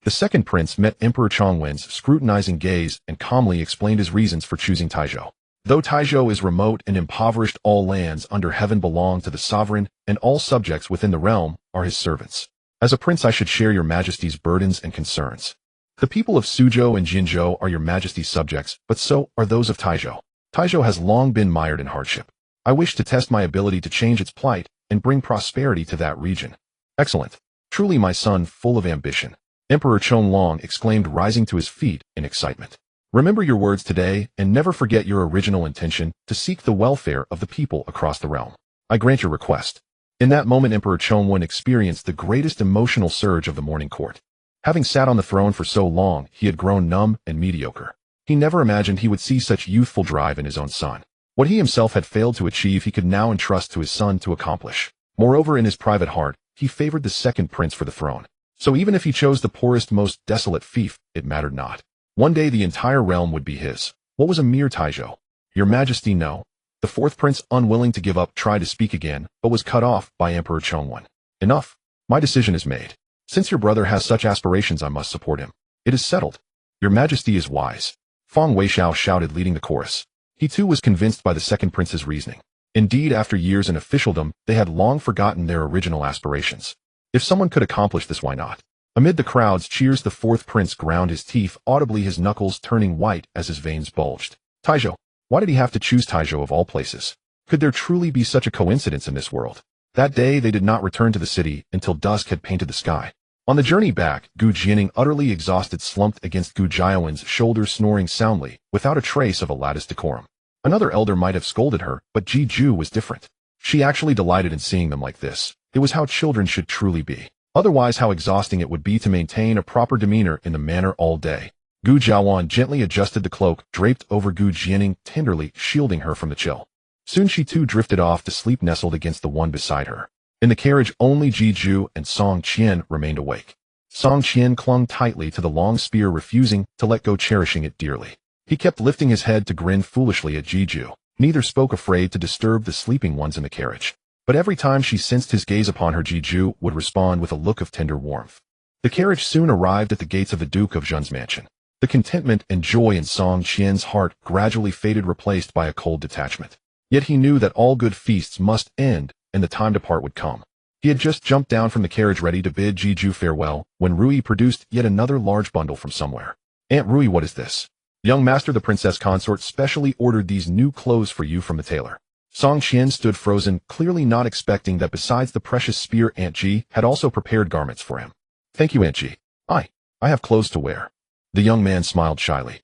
The second prince met Emperor Chongwen's scrutinizing gaze and calmly explained his reasons for choosing Taizhou. Though Taizhou is remote and impoverished, all lands under heaven belong to the sovereign, and all subjects within the realm are his servants. As a prince, I should share your Majesty's burdens and concerns. The people of Suzhou and Jinzhou are your Majesty's subjects, but so are those of Taizhou. Taizhou has long been mired in hardship. I wish to test my ability to change its plight and bring prosperity to that region. Excellent. Truly, my son, full of ambition. Emperor Chonglong exclaimed, rising to his feet in excitement. Remember your words today, and never forget your original intention to seek the welfare of the people across the realm. I grant your request. In that moment, Emperor Chongwen experienced the greatest emotional surge of the morning court. Having sat on the throne for so long, he had grown numb and mediocre. He never imagined he would see such youthful drive in his own son. What he himself had failed to achieve, he could now entrust to his son to accomplish. Moreover, in his private heart, he favored the second prince for the throne. So even if he chose the poorest, most desolate fief, it mattered not. One day the entire realm would be his. What was a mere Taizhou? Your Majesty, no. The fourth prince, unwilling to give up, tried to speak again, but was cut off by Emperor Chongwen. Enough. My decision is made. Since your brother has such aspirations, I must support him. It is settled. Your Majesty is wise. Feng Weixiao shouted, leading the chorus. He too was convinced by the second prince's reasoning. Indeed, after years in officialdom, they had long forgotten their original aspirations. If someone could accomplish this, why not? Amid the crowd's cheers, the fourth prince ground his teeth, audibly, his knuckles turning white as his veins bulged. Taizhou. Why did he have to choose Taizhou of all places? Could there truly be such a coincidence in this world? That day, they did not return to the city until dusk had painted the sky. On the journey back, Gu Jianing, utterly exhausted, slumped against Gu Jiawen's shoulder, snoring soundly, without a trace of a lattice decorum. Another elder might have scolded her, but Ji Ju was different. She actually delighted in seeing them like this. It was how children should truly be. Otherwise, how exhausting it would be to maintain a proper demeanor in the manner all day. Gu Jiawan gently adjusted the cloak draped over Gu Jianing, tenderly shielding her from the chill. Soon she too drifted off to sleep, nestled against the one beside her. In the carriage, only Ji Ju and Song Qian remained awake. Song Qian clung tightly to the long spear, refusing to let go, cherishing it dearly. He kept lifting his head to grin foolishly at Ji Ju. Neither spoke, afraid to disturb the sleeping ones in the carriage. But every time she sensed his gaze upon her, Ji Ju would respond with a look of tender warmth. The carriage soon arrived at the gates of the Duke of Zhen's mansion. The contentment and joy in Song Qian's heart gradually faded, replaced by a cold detachment. Yet he knew that all good feasts must end, and the time to part would come. He had just jumped down from the carriage ready to bid Ji Ju farewell, when Rui produced yet another large bundle from somewhere. Aunt Rui, what is this? Young master, the princess consort specially ordered these new clothes for you from the tailor. Song Qian stood frozen, clearly not expecting that besides the precious spear, Aunt Ji had also prepared garments for him. Thank you, Aunt Ji. I have clothes to wear. The young man smiled shyly.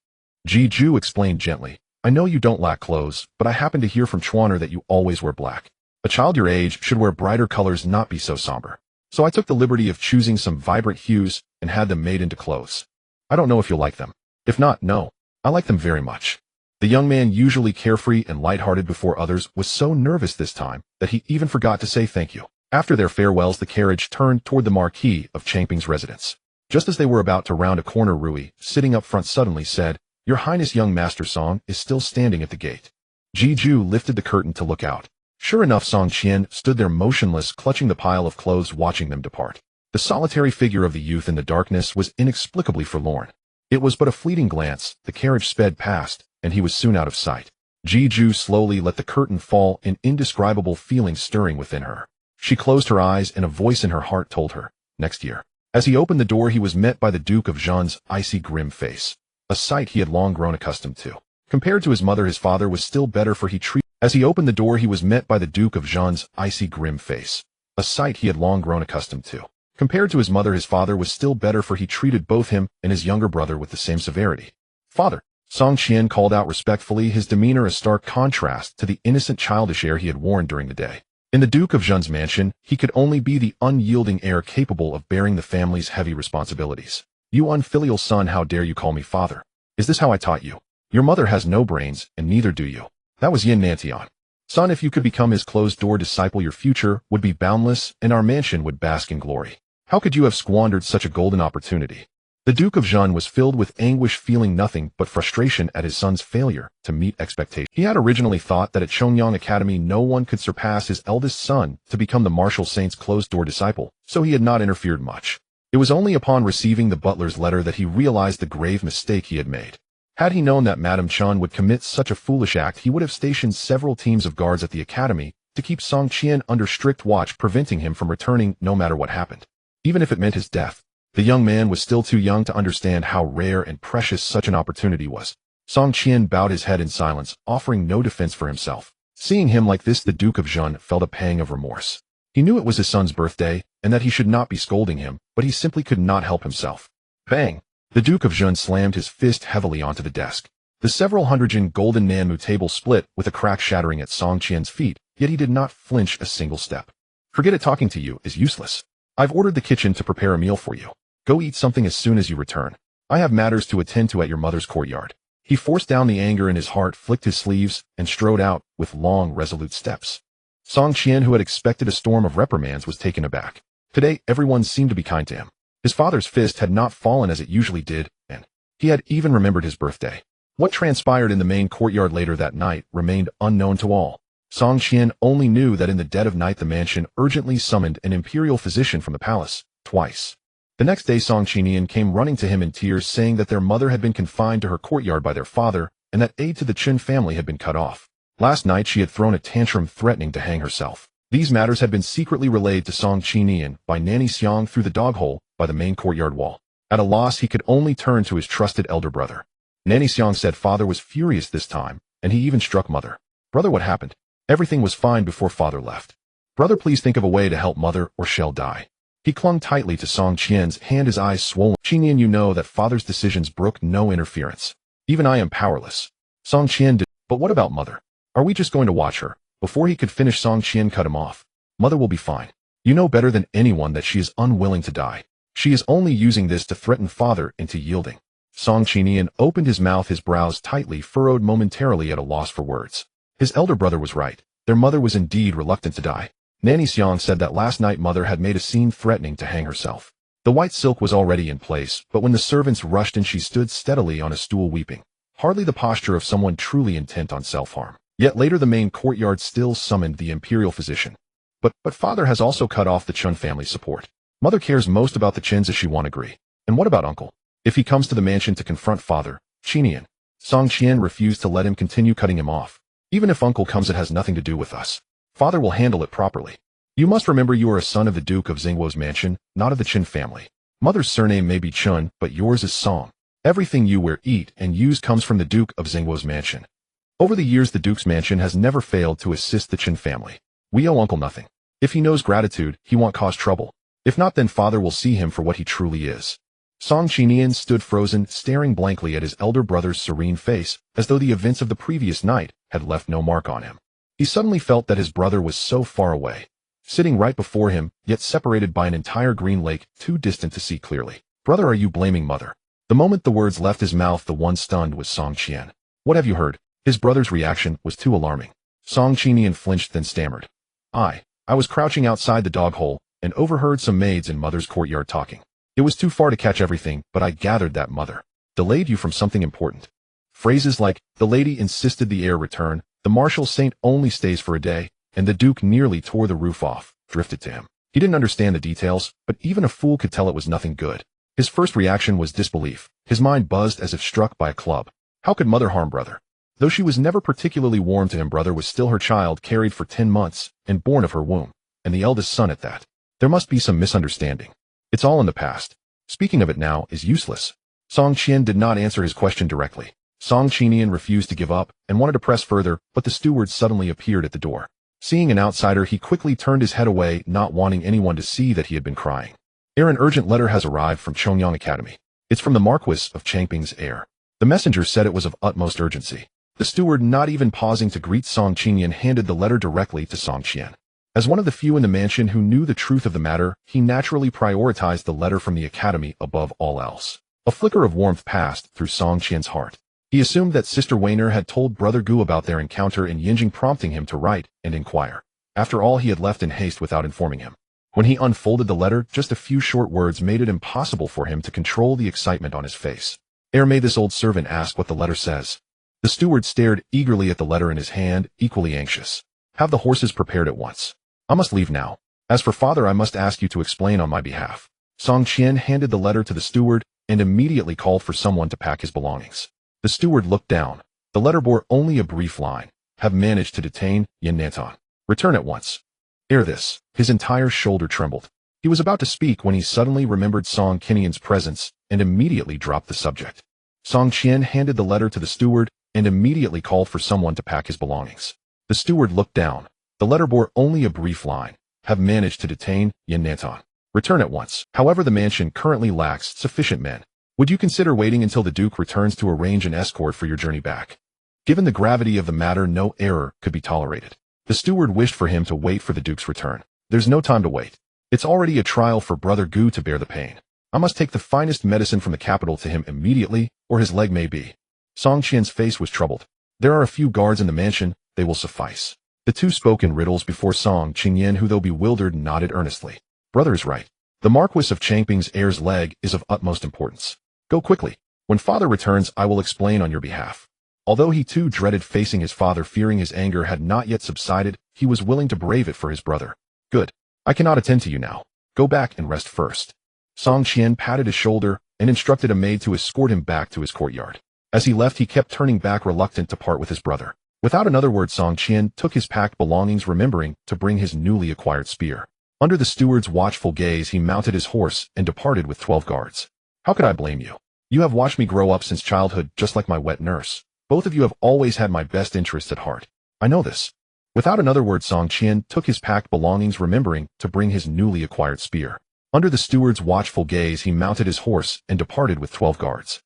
Ji Ju explained gently. I know you don't lack clothes, but I happen to hear from Chuaner that you always wear black. A child your age should wear brighter colors, not be so somber. So I took the liberty of choosing some vibrant hues and had them made into clothes. I don't know if you'll like them. If not, no. I like them very much. The young man, usually carefree and lighthearted before others, was so nervous this time that he even forgot to say thank you. After their farewells, the carriage turned toward the Marquis of Changping's residence. Just as they were about to round a corner, Rui, sitting up front, suddenly said, Your Highness, young Master Song is still standing at the gate. Ji Ju lifted the curtain to look out. Sure enough, Song Qian stood there motionless, clutching the pile of clothes, watching them depart. The solitary figure of the youth in the darkness was inexplicably forlorn. It was but a fleeting glance, the carriage sped past, and he was soon out of sight. Ji Ju slowly let the curtain fall, an indescribable feeling stirring within her. She closed her eyes, and a voice in her heart told her, next year. As he opened the door, he was met by the Duke of Zhen's icy, grim face, a sight he had long grown accustomed to. Compared to his mother, his father was still better, for he treated. As he opened the door, he was met by the Duke of Zhen's icy, grim face, a sight he had long grown accustomed to. Compared to his mother, his father was still better, for he treated both him and his younger brother with the same severity. Father, Song Qian called out respectfully, his demeanor a stark contrast to the innocent, childish air he had worn during the day. In the Duke of Zhen's mansion, he could only be the unyielding heir capable of bearing the family's heavy responsibilities. You unfilial son, how dare you call me father? Is this how I taught you? Your mother has no brains, and neither do you. That was Yin Nantian. Son, if you could become his closed-door disciple, your future would be boundless, and our mansion would bask in glory. How could you have squandered such a golden opportunity? The Duke of Zhen was filled with anguish, feeling nothing but frustration at his son's failure to meet expectations. He had originally thought that at Chongyang Academy no one could surpass his eldest son to become the martial saint's closed-door disciple, so he had not interfered much. It was only upon receiving the butler's letter that he realized the grave mistake he had made. Had he known that Madame Chen would commit such a foolish act, he would have stationed several teams of guards at the academy to keep Song Qian under strict watch, preventing him from returning no matter what happened. Even if it meant his death, the young man was still too young to understand how rare and precious such an opportunity was. Song Qian bowed his head in silence, offering no defense for himself. Seeing him like this, the Duke of Zhen felt a pang of remorse. He knew it was his son's birthday, and that he should not be scolding him, but he simply could not help himself. Bang! The Duke of Zhen slammed his fist heavily onto the desk. The several hundred golden Nanmu table split with a crack shattering at Song Qian's feet, yet he did not flinch a single step. Forget it, talking to you is useless. I've ordered the kitchen to prepare a meal for you. Go eat something as soon as you return. I have matters to attend to at your mother's courtyard. He forced down the anger in his heart, flicked his sleeves, and strode out with long, resolute steps. Song Qian, who had expected a storm of reprimands, was taken aback. Today, everyone seemed to be kind to him. His father's fist had not fallen as it usually did, and he had even remembered his birthday. What transpired in the main courtyard later that night remained unknown to all. Song Qian only knew that in the dead of night the mansion urgently summoned an imperial physician from the palace, twice. The next day Song Qian came running to him in tears saying that their mother had been confined to her courtyard by their father, and that aid to the Qin family had been cut off. Last night she had thrown a tantrum threatening to hang herself. These matters had been secretly relayed to Song Qian by Nanny Xiang through the dog hole by the main courtyard wall. At a loss, he could only turn to his trusted elder brother. Nanny Xiang said father was furious this time, and he even struck mother. Brother, what happened? Everything was fine before father left. Brother, please think of a way to help mother or she'll die. He clung tightly to Song Qian's hand, his eyes swollen. Qian, you know that father's decisions brook no interference. Even I am powerless. Song Qian did, but what about mother? Are we just going to watch her? Before he could finish, Song Qian cut him off. Mother will be fine. You know better than anyone that she is unwilling to die. She is only using this to threaten father into yielding. Song Qian opened his mouth, his brows tightly furrowed, momentarily at a loss for words. His elder brother was right. Their mother was indeed reluctant to die. Nanny Xiang said that last night mother had made a scene threatening to hang herself. The white silk was already in place, but when the servants rushed in she stood steadily on a stool weeping. Hardly the posture of someone truly intent on self-harm. Yet later the main courtyard still summoned the imperial physician. But father has also cut off the Chun family support. Mother cares most about the Chins, as she won't agree. And what about uncle? If he comes to the mansion to confront father, Qian. Song Qian refused to let him continue, cutting him off. Even if uncle comes, it has nothing to do with us. Father will handle it properly. You must remember you are a son of the Duke of Xingwo's mansion, not of the Qin family. Mother's surname may be Chun, but yours is Song. Everything you wear, eat, and use comes from the Duke of Xingwo's mansion. Over the years the Duke's mansion has never failed to assist the Qin family. We owe uncle nothing. If he knows gratitude, he won't cause trouble. If not, then father will see him for what he truly is. Song Qian stood frozen, staring blankly at his elder brother's serene face, as though the events of the previous night had left no mark on him. He suddenly felt that his brother was so far away, sitting right before him, yet separated by an entire green lake, too distant to see clearly. Brother, are you blaming mother? The moment the words left his mouth, the one stunned was Song Qian. What have you heard? His brother's reaction was too alarming. Song Qian flinched, then stammered. I was crouching outside the dog hole, and overheard some maids in mother's courtyard talking. It was too far to catch everything, but I gathered that mother delayed you from something important. Phrases like, the lady insisted the heir return, the martial saint only stays for a day, and the duke nearly tore the roof off, drifted to him. He didn't understand the details, but even a fool could tell it was nothing good. His first reaction was disbelief. His mind buzzed as if struck by a club. How could mother harm brother? Though she was never particularly warm to him, brother was still her child, carried for 10 months, and born of her womb, and the eldest son at that. There must be some misunderstanding. It's all in the past. Speaking of it now is useless. Song Qian did not answer his question directly. Song Qian refused to give up, and wanted to press further, but the steward suddenly appeared at the door. Seeing an outsider, he quickly turned his head away, not wanting anyone to see that he had been crying. An urgent letter has arrived from Chongyang Academy. It's from the Marquis of Changping's heir. The messenger said it was of utmost urgency. The steward, not even pausing to greet Song Qian, handed the letter directly to Song Qian. As one of the few in the mansion who knew the truth of the matter, he naturally prioritized the letter from the academy above all else. A flicker of warmth passed through Song Qian's heart. He assumed that Sister Weiner had told Brother Gu about their encounter in Yinjing, prompting him to write and inquire. After all, he had left in haste without informing him. When he unfolded the letter, just a few short words made it impossible for him to control the excitement on his face. May this old servant ask what the letter says. The steward stared eagerly at the letter in his hand, equally anxious. Have the horses prepared at once. I must leave now. As for father, I must ask you to explain on my behalf. Song Qian handed the letter to the steward and immediately called for someone to pack his belongings. The steward looked down. The letter bore only a brief line. Have managed to detain Yin Nanton. Return at once. Ere this, his entire shoulder trembled. He was about to speak when he suddenly remembered Song Qian's presence and immediately dropped the subject. Song Qian handed the letter to the steward and immediately called for someone to pack his belongings. The steward looked down. The letter bore only a brief line. Have managed to detain Yin Nanton. Return at once. However, the mansion currently lacks sufficient men. Would you consider waiting until the Duke returns to arrange an escort for your journey back? Given the gravity of the matter, no error could be tolerated. The steward wished for him to wait for the Duke's return. There's no time to wait. It's already a trial for Brother Gu to bear the pain. I must take the finest medicine from the capital to him immediately, or his leg may be. Song Qian's face was troubled. There are a few guards in the mansion, they will suffice. The two spoke in riddles before Song Qian, who though bewildered nodded earnestly. Brother is right. The Marquis of Changping's heir's leg is of utmost importance. Go quickly. When father returns, I will explain on your behalf. Although he too dreaded facing his father, fearing his anger had not yet subsided, he was willing to brave it for his brother. Good. I cannot attend to you now. Go back and rest first. Song Qian patted his shoulder and instructed a maid to escort him back to his courtyard. As he left, he kept turning back, reluctant to part with his brother. Without another word, Song Qian took his packed belongings, remembering to bring his newly acquired spear. Under the steward's watchful gaze, he mounted his horse and departed with 12 guards. How could I blame you? You have watched me grow up since childhood, just like my wet nurse. Both of you have always had my best interests at heart. I know this. Without another word, Song Qian took his packed belongings, remembering to bring his newly acquired spear. Under the steward's watchful gaze, he mounted his horse and departed with 12 guards.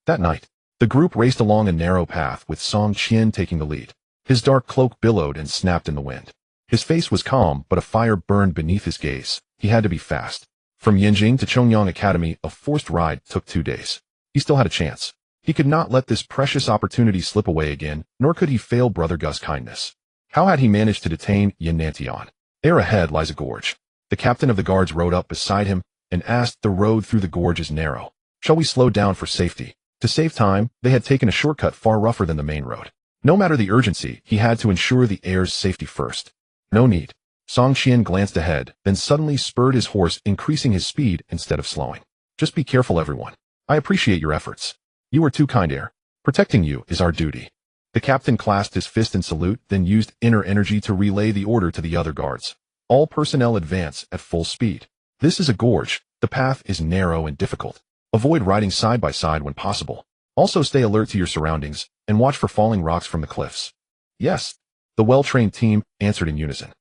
That night, the group raced along a narrow path, with Song Qian taking the lead. His dark cloak billowed and snapped in the wind. His face was calm, but a fire burned beneath his gaze. He had to be fast. From Yinjing to Chongyang Academy, a forced ride took 2 days. He still had a chance. He could not let this precious opportunity slip away again, nor could he fail Brother Gu's kindness. How had he managed to detain Yin Nantian? There ahead lies a gorge. The captain of the guards rode up beside him and asked, "The road through the gorge is narrow. Shall we slow down for safety?" To save time, they had taken a shortcut far rougher than the main road. No matter the urgency, he had to ensure the heir's safety first. No need. Song Qian glanced ahead, then suddenly spurred his horse, increasing his speed instead of slowing. Just be careful, everyone. I appreciate your efforts. You are too kind, heir. Protecting you is our duty. The captain clasped his fist in salute, then used inner energy to relay the order to the other guards. All personnel advance at full speed. This is a gorge. The path is narrow and difficult. Avoid riding side by side when possible. Also stay alert to your surroundings and watch for falling rocks from the cliffs. Yes, the well-trained team answered in unison.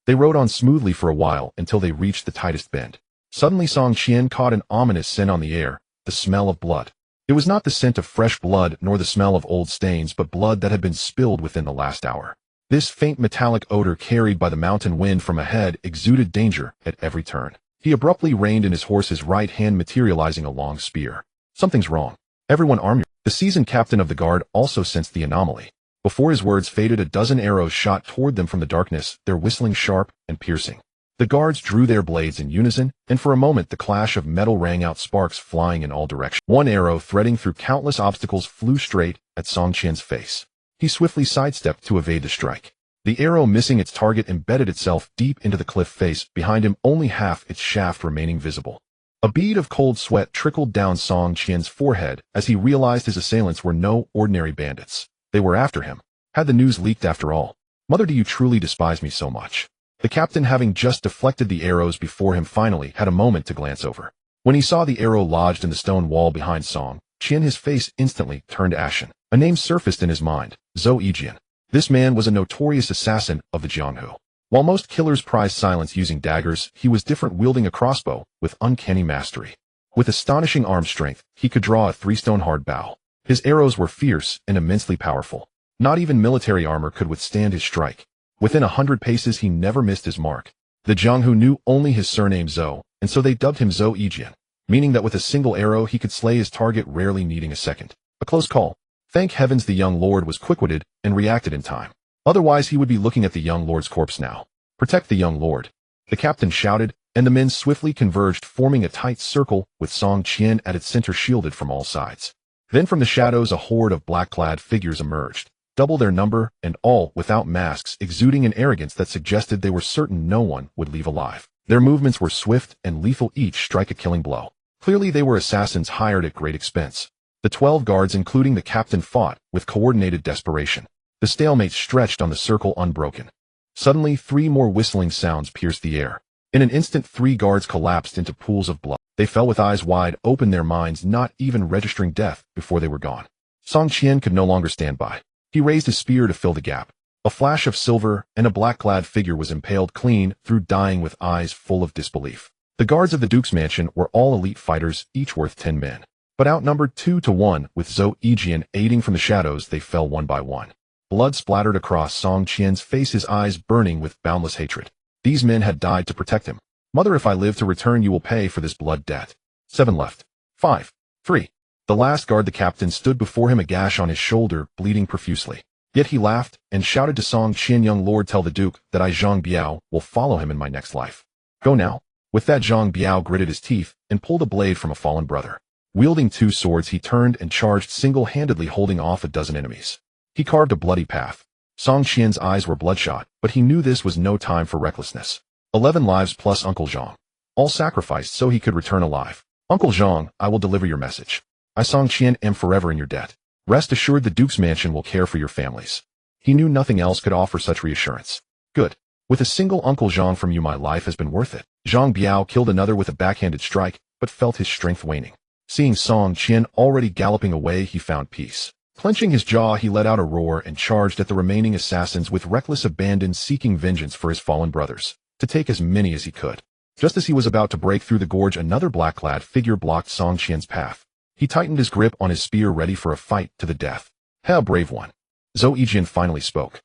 They rode on smoothly for a while until they reached the tightest bend. Suddenly Song Qian caught an ominous scent on the air, the smell of blood. It was not the scent of fresh blood nor the smell of old stains, but blood that had been spilled within the last hour. This faint metallic odor carried by the mountain wind from ahead exuded danger at every turn. He abruptly reined in his horse's right hand, materializing a long spear. Something's wrong. Everyone arm your... The seasoned captain of the guard also sensed the anomaly. Before his words faded, a dozen arrows shot toward them from the darkness, their whistling sharp and piercing. The guards drew their blades in unison, and for a moment the clash of metal rang out, sparks flying in all directions. One arrow, threading through countless obstacles, flew straight at Song Qian's face. He swiftly sidestepped to evade the strike. The arrow, missing its target, embedded itself deep into the cliff face, behind him, only half its shaft remaining visible. A bead of cold sweat trickled down Song Qian's forehead as he realized his assailants were no ordinary bandits. They were after him. Had the news leaked after all? Mother, do you truly despise me so much? The captain, having just deflected the arrows before him, finally had a moment to glance over. When he saw the arrow lodged in the stone wall behind Song Qian, his face instantly turned ashen. A name surfaced in his mind, Zhou Yijian. This man was a notorious assassin of the Jianghu. While most killers prize silence using daggers, he was different, wielding a crossbow with uncanny mastery. With astonishing arm strength, he could draw a 3-stone hard bow. His arrows were fierce and immensely powerful. Not even military armor could withstand his strike. Within 100 paces, he never missed his mark. The Jianghu knew only his surname Zhou, and so they dubbed him Zhou Yijian, meaning that with a single arrow he could slay his target, rarely needing a second. A close call. Thank heavens the young lord was quick-witted and reacted in time. Otherwise he would be looking at the young lord's corpse now. Protect the young lord, the captain shouted, and the men swiftly converged, forming a tight circle with Song Qian at its center, shielded from all sides. Then from the shadows a horde of black-clad figures emerged, double their number and all without masks, exuding an arrogance that suggested they were certain no one would leave alive. Their movements were swift and lethal, each strike a killing blow. Clearly they were assassins hired at great expense. The 12 guards, including the captain, fought with coordinated desperation. The stalemate stretched on the circle unbroken. Suddenly 3 more whistling sounds pierced the air. In an instant 3 guards collapsed into pools of blood. They fell with eyes wide open, their minds not even registering death before they were gone. Song Qian could no longer stand by. He raised his spear to fill the gap. A flash of silver, and a black-clad figure was impaled clean through, dying with eyes full of disbelief. The guards of the Duke's mansion were all elite fighters, each worth 10 men. But outnumbered 2 to 1, with Zhou Yijian aiding from the shadows, they fell one by one. Blood splattered across Song Qian's face, his eyes burning with boundless hatred. These men had died to protect him. Mother, if I live to return, you will pay for this blood debt. 7 left. 5. 3. The last guard, the captain, stood before him, a gash on his shoulder, bleeding profusely. Yet he laughed and shouted to Song Qian, "Young lord, tell the Duke that I, Zhang Biao, will follow him in my next life. Go now." With that, Zhang Biao gritted his teeth and pulled a blade from a fallen brother. Wielding 2 swords, he turned and charged single-handedly, holding off a dozen enemies. He carved a bloody path. Song Qian's eyes were bloodshot, but he knew this was no time for recklessness. 11 lives plus Uncle Zhang. All sacrificed so he could return alive. Uncle Zhang, I will deliver your message. I, Song Qian, am forever in your debt. Rest assured the Duke's mansion will care for your families. He knew nothing else could offer such reassurance. Good. With a single Uncle Zhang from you, my life has been worth it. Zhang Biao killed another with a backhanded strike, but felt his strength waning. Seeing Song Qian already galloping away, he found peace. Clenching his jaw, he let out a roar and charged at the remaining assassins with reckless abandon, seeking vengeance for his fallen brothers, to take as many as he could. Just as he was about to break through the gorge, another black-clad figure blocked Song Qian's path. He tightened his grip on his spear, ready for a fight to the death. "How brave one." Zhou Yijian finally spoke.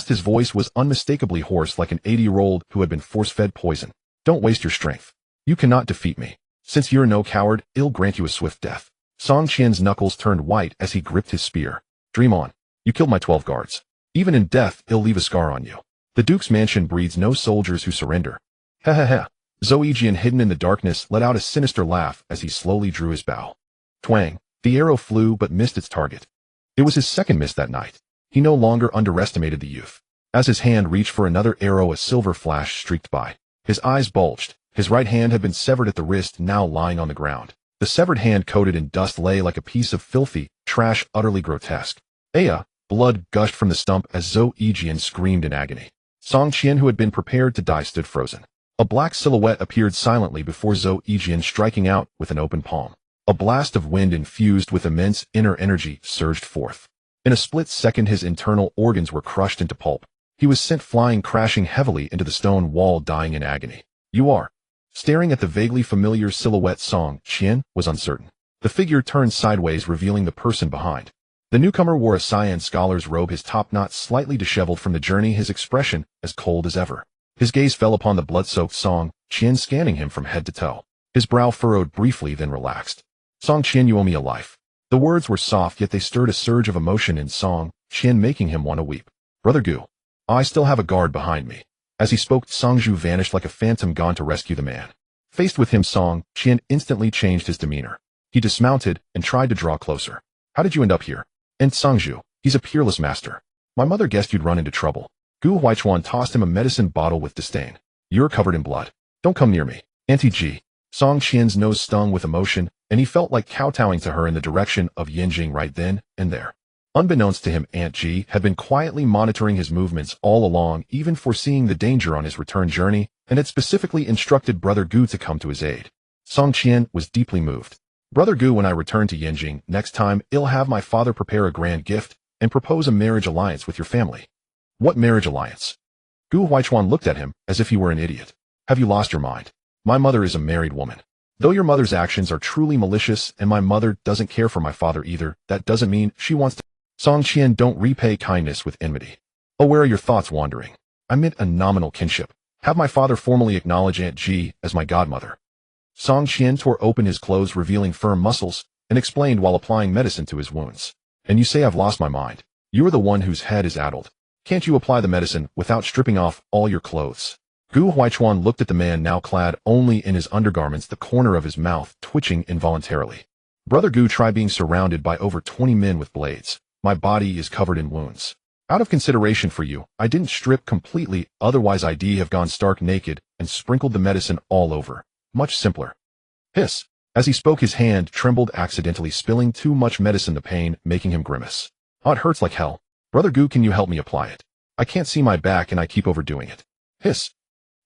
His voice was unmistakably hoarse, like an 80-year-old who had been force-fed poison. "Don't waste your strength. You cannot defeat me. Since you're no coward, I'll grant you a swift death." Song Qian's knuckles turned white as he gripped his spear. "Dream on. You killed my 12 guards. Even in death, I'll leave a scar on you. The Duke's mansion breeds no soldiers who surrender." "Ha ha ha." Zhou Yijian, hidden in the darkness, let out a sinister laugh as he slowly drew his bow. Twang. The arrow flew but missed its target. It was his second miss that night. He no longer underestimated the youth. As his hand reached for another arrow, a silver flash streaked by. His eyes bulged. His right hand had been severed at the wrist, now lying on the ground. The severed hand, coated in dust, lay like a piece of filthy trash, utterly grotesque. Aya! Blood gushed from the stump as Zhou Yijian screamed in agony. Song Qian, who had been prepared to die, stood frozen. A black silhouette appeared silently before Zhou Yijian, striking out with an open palm. A blast of wind infused with immense inner energy surged forth. In a split second, his internal organs were crushed into pulp. He was sent flying, crashing heavily into the stone wall, dying in agony. "You are." Staring at the vaguely familiar silhouette, Song Qian was uncertain. The figure turned sideways, revealing the person behind. The newcomer wore a cyan scholar's robe, his top knot slightly disheveled from the journey, his expression as cold as ever. His gaze fell upon the blood-soaked Song Qian, scanning him from head to toe. His brow furrowed briefly, then relaxed. "Song Qian, you owe me a life." The words were soft, yet they stirred a surge of emotion in Song Qian, making him want to weep. "Brother Gu, I still have a guard behind me." As he spoke, Songzhu vanished like a phantom gone to rescue the man. Faced with him, Song Qian instantly changed his demeanor. He dismounted and tried to draw closer. "How did you end up here?" "And Songzhu, he's a peerless master. My mother guessed you'd run into trouble." Gu Huaichuan tossed him a medicine bottle with disdain. "You're covered in blood. Don't come near me." "Auntie Ji." Song Qian's nose stung with emotion, and he felt like kowtowing to her in the direction of Yanjing right then and there. Unbeknownst to him, Aunt Ji had been quietly monitoring his movements all along, even foreseeing the danger on his return journey, and had specifically instructed Brother Gu to come to his aid. Song Qian was deeply moved. "Brother Gu, when I return to Yanjing next time, I'll have my father prepare a grand gift and propose a marriage alliance with your family." "What marriage alliance?" Gu Huaichuan looked at him as if he were an idiot. "Have you lost your mind? My mother is a married woman. Though your mother's actions are truly malicious, and my mother doesn't care for my father either, that doesn't mean she wants to." "Song Qian, don't repay kindness with enmity." "Oh, where are your thoughts wandering? I meant a nominal kinship. Have my father formally acknowledge Aunt Ji as my godmother." Song Qian tore open his clothes, revealing firm muscles, and explained while applying medicine to his wounds. "And you say I've lost my mind? You're the one whose head is addled. Can't you apply the medicine without stripping off all your clothes?" Gu Huaichuan looked at the man, now clad only in his undergarments, the corner of his mouth twitching involuntarily. "Brother Gu, try being surrounded by over 20 men with blades. My body is covered in wounds. Out of consideration for you, I didn't strip completely, otherwise I'd have gone stark naked and sprinkled the medicine all over. Much simpler." Hiss. As he spoke, his hand trembled, accidentally spilling too much medicine, the pain making him grimace. "Oh, it hurts like hell. Brother Gu, can you help me apply it? I can't see my back and I keep overdoing it." Hiss.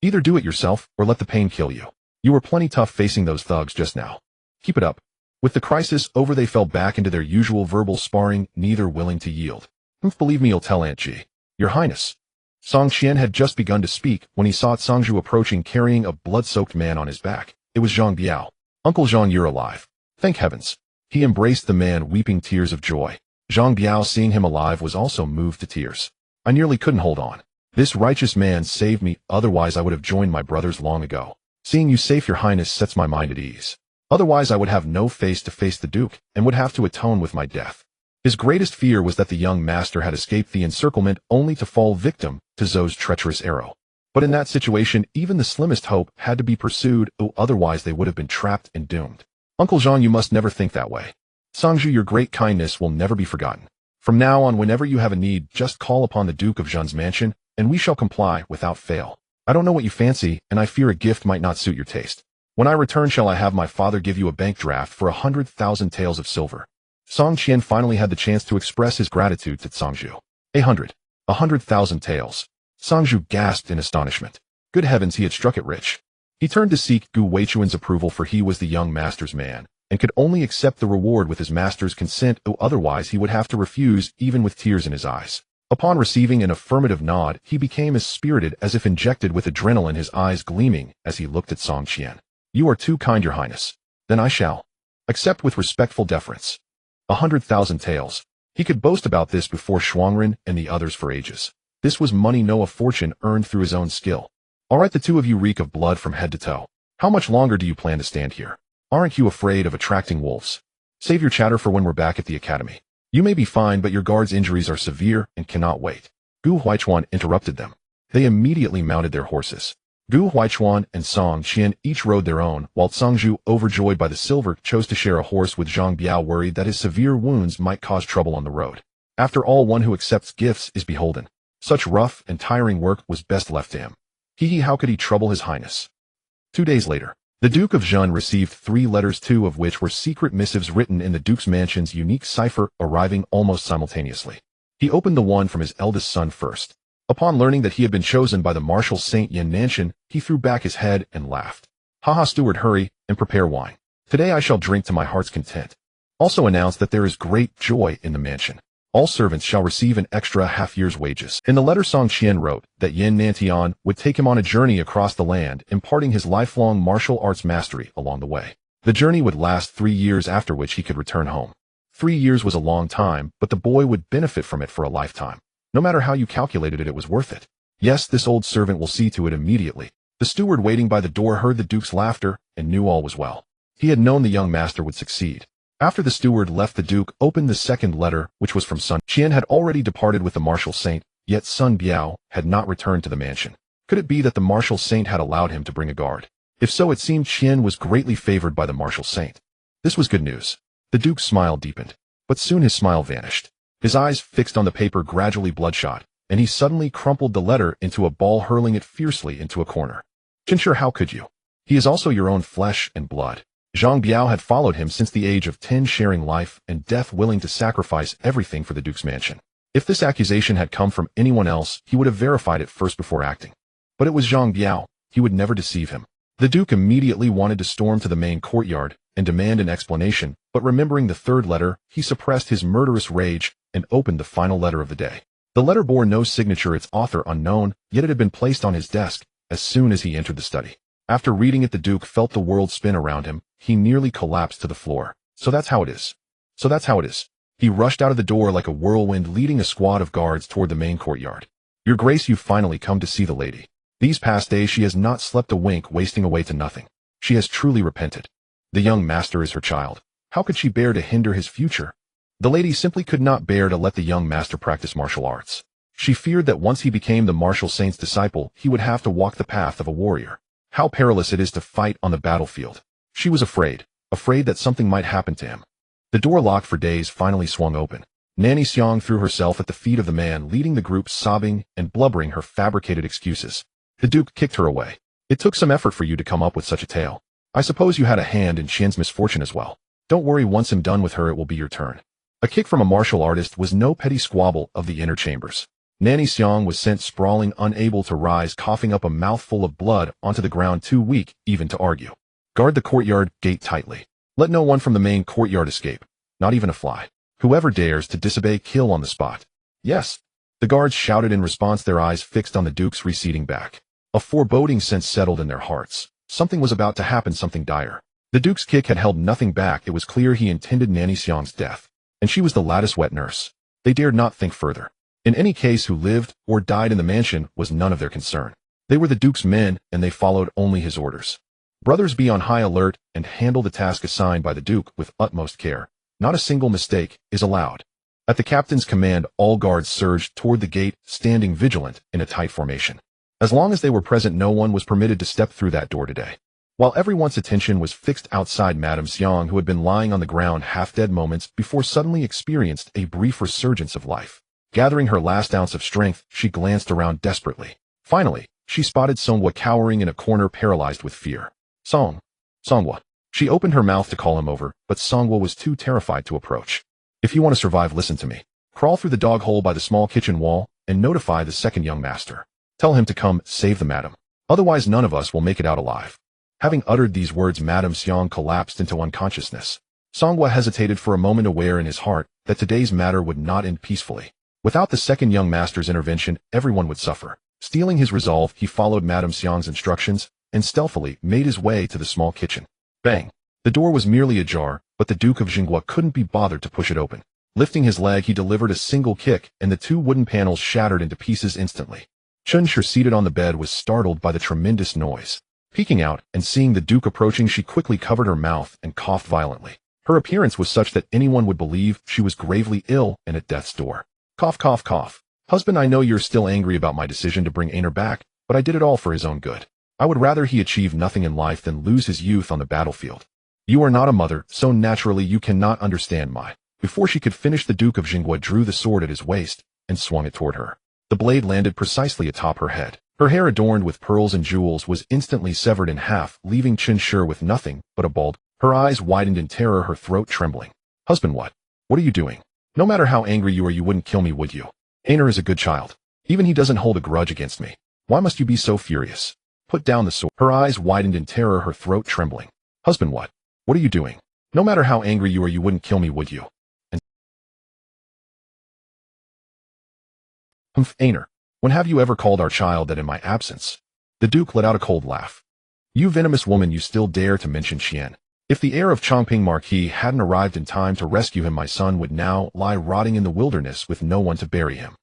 "Either do it yourself or let the pain kill you. You were plenty tough facing those thugs just now. Keep it up." With the crisis over, they fell back into their usual verbal sparring, neither willing to yield. "Believe me, I'll tell Aunt Ji." "Your Highness." Song Qian had just begun to speak when he saw Songzhu approaching, carrying a blood-soaked man on his back. It was Zhang Biao. "Uncle Zhang, you're alive. Thank heavens." He embraced the man, weeping tears of joy. Zhang Biao, seeing him alive, was also moved to tears. "I nearly couldn't hold on. This righteous man saved me, otherwise I would have joined my brothers long ago. Seeing you safe, Your Highness, sets my mind at ease. Otherwise I would have no face to face the Duke, and would have to atone with my death." His greatest fear was that the young master had escaped the encirclement only to fall victim to Zhou's treacherous arrow. But in that situation, even the slimmest hope had to be pursued, or otherwise they would have been trapped and doomed. Uncle Jean, you must never think that way. Sangju, your great kindness will never be forgotten. From now on, whenever you have a need, just call upon the Duke of Zhen's mansion, and we shall comply without fail. I don't know what you fancy, and I fear a gift might not suit your taste. When I return, shall I have my father give you a bank draft for 100,000 taels of silver? Song Qian finally had the chance to express his gratitude to Sangju. 100,000 taels. Sangju gasped in astonishment. Good heavens, he had struck it rich. He turned to seek Gu Weichuan's approval, for he was the young master's man, and could only accept the reward with his master's consent, or otherwise he would have to refuse, even with tears in his eyes. Upon receiving an affirmative nod, he became as spirited as if injected with adrenaline, his eyes gleaming as he looked at Song Qian. You are too kind, your highness. Then I shall accept with respectful deference. 100,000 taels. He could boast about this before Shuangren and the others for ages. This was money, no, a fortune earned through his own skill. All right, the two of you reek of blood from head to toe. How much longer do you plan to stand here? Aren't you afraid of attracting wolves? Save your chatter for when we're back at the academy. You may be fine, but your guard's injuries are severe and cannot wait. Gu Huichuan interrupted them. They immediately mounted their horses. Gu Huichuan and Song Qian each rode their own, while Sangju, overjoyed by the silver, chose to share a horse with Zhang Biao, worried that his severe wounds might cause trouble on the road. After all, one who accepts gifts is beholden. Such rough and tiring work was best left to him. How could he trouble his highness? 2 days later, the Duke of Zhen received 3 letters, 2 of which were secret missives written in the Duke's mansion's unique cipher, arriving almost simultaneously. He opened the one from his eldest son first. Upon learning that he had been chosen by the Marshal Saint Yin Nanshan, he threw back his head and laughed. Haha, steward, hurry and prepare wine. Today I shall drink to my heart's content. Also announced that there is great joy in the mansion. All servants shall receive an extra half-year's wages. In the letter, Song Qian wrote that Yin Nantian would take him on a journey across the land, imparting his lifelong martial arts mastery along the way. The journey would last 3 years, after which he could return home. 3 years was a long time, but the boy would benefit from it for a lifetime. No matter how you calculated it, it was worth it. Yes, this old servant will see to it immediately. The steward waiting by the door heard the Duke's laughter and knew all was well. He had known the young master would succeed. After the steward left, the Duke opened the second letter, which was from Sun Qian. Had already departed with the Martial Saint, yet Sun Biao had not returned to the mansion. Could it be that the Martial Saint had allowed him to bring a guard? If so, it seemed Qian was greatly favored by the Martial Saint. This was good news. The Duke's smile deepened, but soon his smile vanished. His eyes fixed on the paper, gradually bloodshot, and he suddenly crumpled the letter into a ball, hurling it fiercely into a corner. Chinshur, how could you? He is also your own flesh and blood. Zhang Biao had followed him since the age of 10, sharing life and death, willing to sacrifice everything for the Duke's mansion. If this accusation had come from anyone else, he would have verified it first before acting. But it was Zhang Biao. He would never deceive him. The Duke immediately wanted to storm to the main courtyard and demand an explanation, but remembering the third letter, he suppressed his murderous rage and opened the final letter of the day. The letter bore no signature, its author unknown, yet it had been placed on his desk as soon as he entered the study. After reading it, the Duke felt the world spin around him. He nearly collapsed to the floor. So that's how it is. So that's how it is. He rushed out of the door like a whirlwind, leading a squad of guards toward the main courtyard. Your Grace, you've finally come to see the lady. These past days she has not slept a wink, wasting away to nothing. She has truly repented. The young master is her child. How could she bear to hinder his future? The lady simply could not bear to let the young master practice martial arts. She feared that once he became the Martial Saint's disciple, he would have to walk the path of a warrior. How perilous it is to fight on the battlefield. She was afraid that something might happen to him. The door, locked for days, finally swung open. Nanny Xiang threw herself at the feet of the man leading the group, sobbing and blubbering her fabricated excuses. The Duke kicked her away. It took some effort for you to come up with such a tale. I suppose you had a hand in Qian's misfortune as well. Don't worry, once I'm done with her, it will be your turn. A kick from a martial artist was no petty squabble of the inner chambers. Nanny Xiang was sent sprawling, unable to rise, coughing up a mouthful of blood onto the ground, too weak even to argue. Guard the courtyard gate tightly. Let no one from the main courtyard escape, not even a fly. Whoever dares to disobey, kill on the spot. Yes, the guards shouted in response, their eyes fixed on the Duke's receding back. A foreboding sense settled in their hearts. Something was about to happen, something dire. The Duke's kick had held nothing back. It was clear he intended Nanny Xiang's death, and she was the lattice wet nurse. They dared not think further. In any case, who lived or died in the mansion was none of their concern. They were the Duke's men, and they followed only his orders. Brothers, be on high alert and handle the task assigned by the Duke with utmost care. Not a single mistake is allowed. At the captain's command, all guards surged toward the gate, standing vigilant in a tight formation. As long as they were present, no one was permitted to step through that door today. While everyone's attention was fixed outside Madame Xiang, who had been lying on the ground half-dead moments before suddenly experienced a brief resurgence of life. Gathering her last ounce of strength, she glanced around desperately. Finally, she spotted Songhua cowering in a corner, paralyzed with fear. Songhua. She opened her mouth to call him over, but Songhua was too terrified to approach. If you want to survive, listen to me. Crawl through the dog hole by the small kitchen wall and notify the second young master. Tell him to come save the madam. Otherwise none of us will make it out alive. Having uttered these words, Madame Xiang collapsed into unconsciousness. Songhua hesitated for a moment, aware in his heart that today's matter would not end peacefully. Without the second young master's intervention, everyone would suffer. Steeling his resolve, he followed Madame Xiang's instructions and stealthily made his way to the small kitchen. Bang! The door was merely ajar, but the Duke of Jinghua couldn't be bothered to push it open. Lifting his leg, he delivered a single kick, and the two wooden panels shattered into pieces instantly. Chunshi, seated on the bed, was startled by the tremendous noise. Peeking out and seeing the Duke approaching, she quickly covered her mouth and coughed violently. Her appearance was such that anyone would believe she was gravely ill and at death's door. Cough, cough, cough. Husband, I know you're still angry about my decision to bring Aner back, but I did it all for his own good. I would rather he achieve nothing in life than lose his youth on the battlefield. You are not a mother, so naturally you cannot understand my... Before she could finish, the Duke of Jinghua drew the sword at his waist and swung it toward her. The blade landed precisely atop her head. Her hair, adorned with pearls and jewels, was instantly severed in half, leaving Chunshi with nothing but a bald. Her eyes widened in terror, her throat trembling. Husband, what? What are you doing? No matter how angry you are, you wouldn't kill me, would you? Aner is a good child. Even he doesn't hold a grudge against me. Why must you be so furious? Put down the sword. Her eyes widened in terror, her throat trembling. Husband, what? What are you doing? No matter how angry you are, you wouldn't kill me, would you? Aner, when have you ever called our child that in my absence? The Duke let out a cold laugh. You venomous woman, you still dare to mention Qian. If the heir of Changping Marquis hadn't arrived in time to rescue him, my son would now lie rotting in the wilderness with no one to bury him.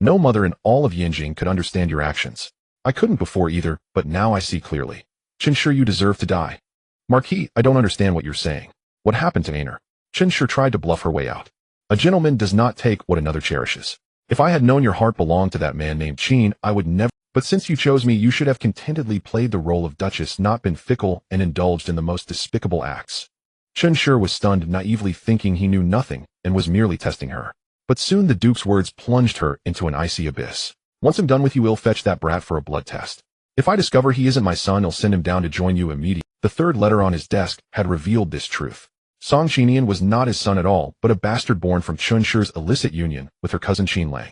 No mother in all of Yanjing could understand your actions. I couldn't before either, but now I see clearly. Chunshi, you deserve to die. Marquis, I don't understand what you're saying. What happened to Aner? Chunshi tried to bluff her way out. A gentleman does not take what another cherishes. If I had known your heart belonged to that man named Qin, I would never... But since you chose me, you should have contentedly played the role of Duchess, not been fickle and indulged in the most despicable acts. Chunshi was stunned, naively thinking he knew nothing and was merely testing her. But soon the Duke's words plunged her into an icy abyss. Once I'm done with you, we'll fetch that brat for a blood test. If I discover he isn't my son, I'll send him down to join you immediately. The third letter on his desk had revealed this truth. Song Qinian was not his son at all, but a bastard born from Chunshi's illicit union with her cousin Qin Lang.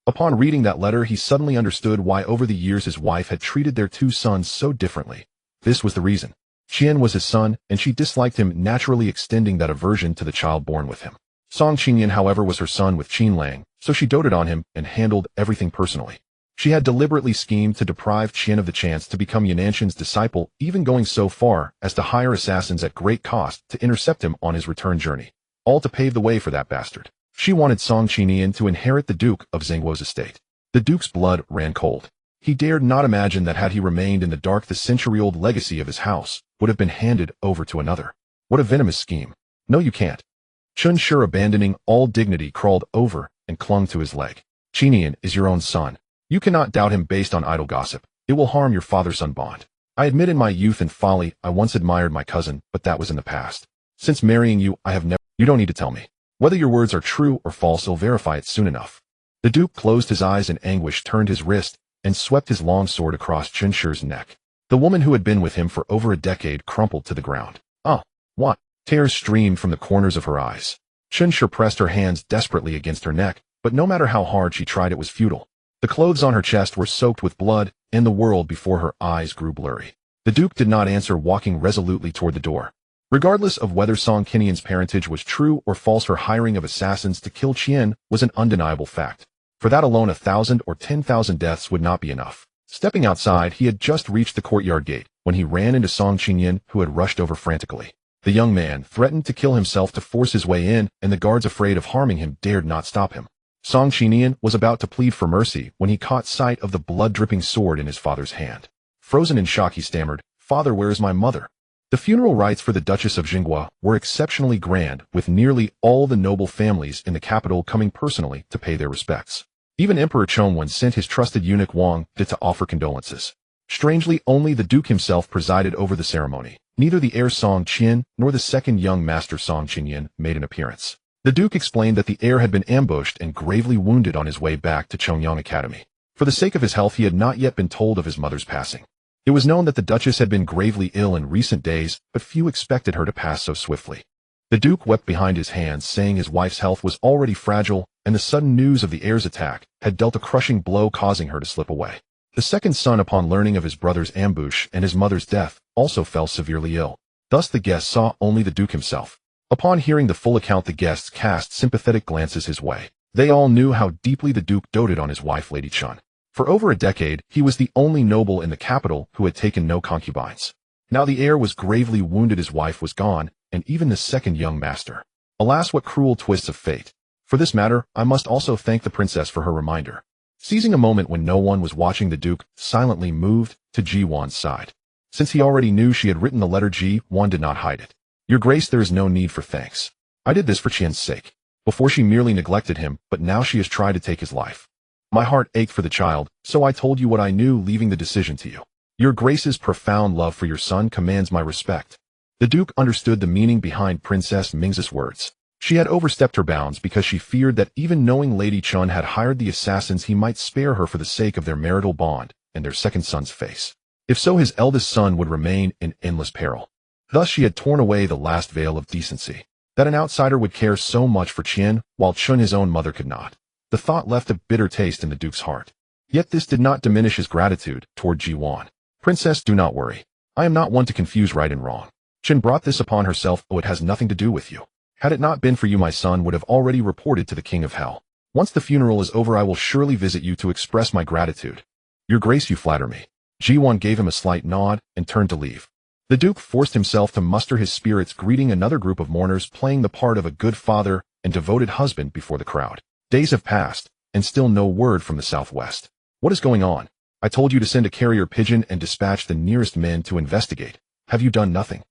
Upon reading that letter, he suddenly understood why over the years his wife had treated their two sons so differently. This was the reason. Qian was his son, and she disliked him, naturally extending that aversion to the child born with him. Song Qinian, however, was her son with Qin Lang, so she doted on him and handled everything personally. She had deliberately schemed to deprive Qian of the chance to become Yan'anqian's disciple, even going so far as to hire assassins at great cost to intercept him on his return journey, all to pave the way for that bastard. She wanted Song Qinian to inherit the Duke of Zhengguo's estate. The Duke's blood ran cold. He dared not imagine that had he remained in the dark, the century-old legacy of his house would have been handed over to another. What a venomous scheme. No, you can't. Chunshi, abandoning all dignity, crawled over and clung to his leg. Qinian is your own son. You cannot doubt him based on idle gossip. It will harm your father-son bond. I admit in my youth and folly I once admired my cousin, but that was in the past. Since marrying you, I have never... You don't need to tell me. Whether your words are true or false, I'll verify it soon enough. The Duke closed his eyes in anguish, turned his wrist, and swept his long sword across Chunshi's neck. The woman who had been with him for over a decade crumpled to the ground. Oh, what? Tears streamed from the corners of her eyes. Chunshi pressed her hands desperately against her neck, but no matter how hard she tried, it was futile. The clothes on her chest were soaked with blood, and the world before her eyes grew blurry. The Duke did not answer, walking resolutely toward the door. Regardless of whether Song Qinian's parentage was true or false, her hiring of assassins to kill Qian was an undeniable fact. For that alone, 1,000 or 10,000 deaths would not be enough. Stepping outside, he had just reached the courtyard gate when he ran into Song Qinian, who had rushed over frantically. The young man threatened to kill himself to force his way in, and the guards, afraid of harming him, dared not stop him. Song Qinian was about to plead for mercy when he caught sight of the blood-dripping sword in his father's hand. Frozen in shock, he stammered, "Father, where is my mother?" The funeral rites for the Duchess of Jinghua were exceptionally grand, with nearly all the noble families in the capital coming personally to pay their respects. Even Emperor Chongwen sent his trusted eunuch Wang to offer condolences. Strangely, only the Duke himself presided over the ceremony. Neither the heir Song Qian nor the second young master Song Qinyan made an appearance. The Duke explained that the heir had been ambushed and gravely wounded on his way back to Chongyang Academy. For the sake of his health, he had not yet been told of his mother's passing. It was known that the Duchess had been gravely ill in recent days, but few expected her to pass so swiftly. The Duke wept behind his hands, saying his wife's health was already fragile, and the sudden news of the heir's attack had dealt a crushing blow, causing her to slip away. The second son, upon learning of his brother's ambush and his mother's death, also fell severely ill. Thus the guests saw only the Duke himself. Upon hearing the full account, the guests cast sympathetic glances his way. They all knew how deeply the Duke doted on his wife, Lady Chun. For over a decade, he was the only noble in the capital who had taken no concubines. Now the heir was gravely wounded, his wife was gone, and even the second young master. Alas, what cruel twists of fate. For this matter, I must also thank the princess for her reminder. Seizing a moment when no one was watching, the Duke silently moved to Ji Duan's side. Since he already knew she had written the letter, Ji Duan did not hide it. Your Grace, there is no need for thanks. I did this for Qian's sake. Before she merely neglected him, but now she has tried to take his life. My heart ached for the child, so I told you what I knew, leaving the decision to you. Your Grace's profound love for your son commands my respect. The Duke understood the meaning behind Princess Ming's words. She had overstepped her bounds because she feared that even knowing Lady Chun had hired the assassins, he might spare her for the sake of their marital bond and their second son's face. If so, his eldest son would remain in endless peril. Thus she had torn away the last veil of decency. That an outsider would care so much for Qian, while Chun, his own mother, could not. The thought left a bitter taste in the Duke's heart. Yet this did not diminish his gratitude toward Ji Duan. Princess, do not worry. I am not one to confuse right and wrong. Qian brought this upon herself. Oh, it has nothing to do with you. Had it not been for you, my son would have already reported to the King of Hell. Once the funeral is over, I will surely visit you to express my gratitude. Your Grace, you flatter me. Ji Duan gave him a slight nod and turned to leave. The Duke forced himself to muster his spirits, greeting another group of mourners, playing the part of a good father and devoted husband before the crowd. Days have passed, and still no word from the southwest. What is going on? I told you to send a carrier pigeon and dispatch the nearest men to investigate. Have you done nothing?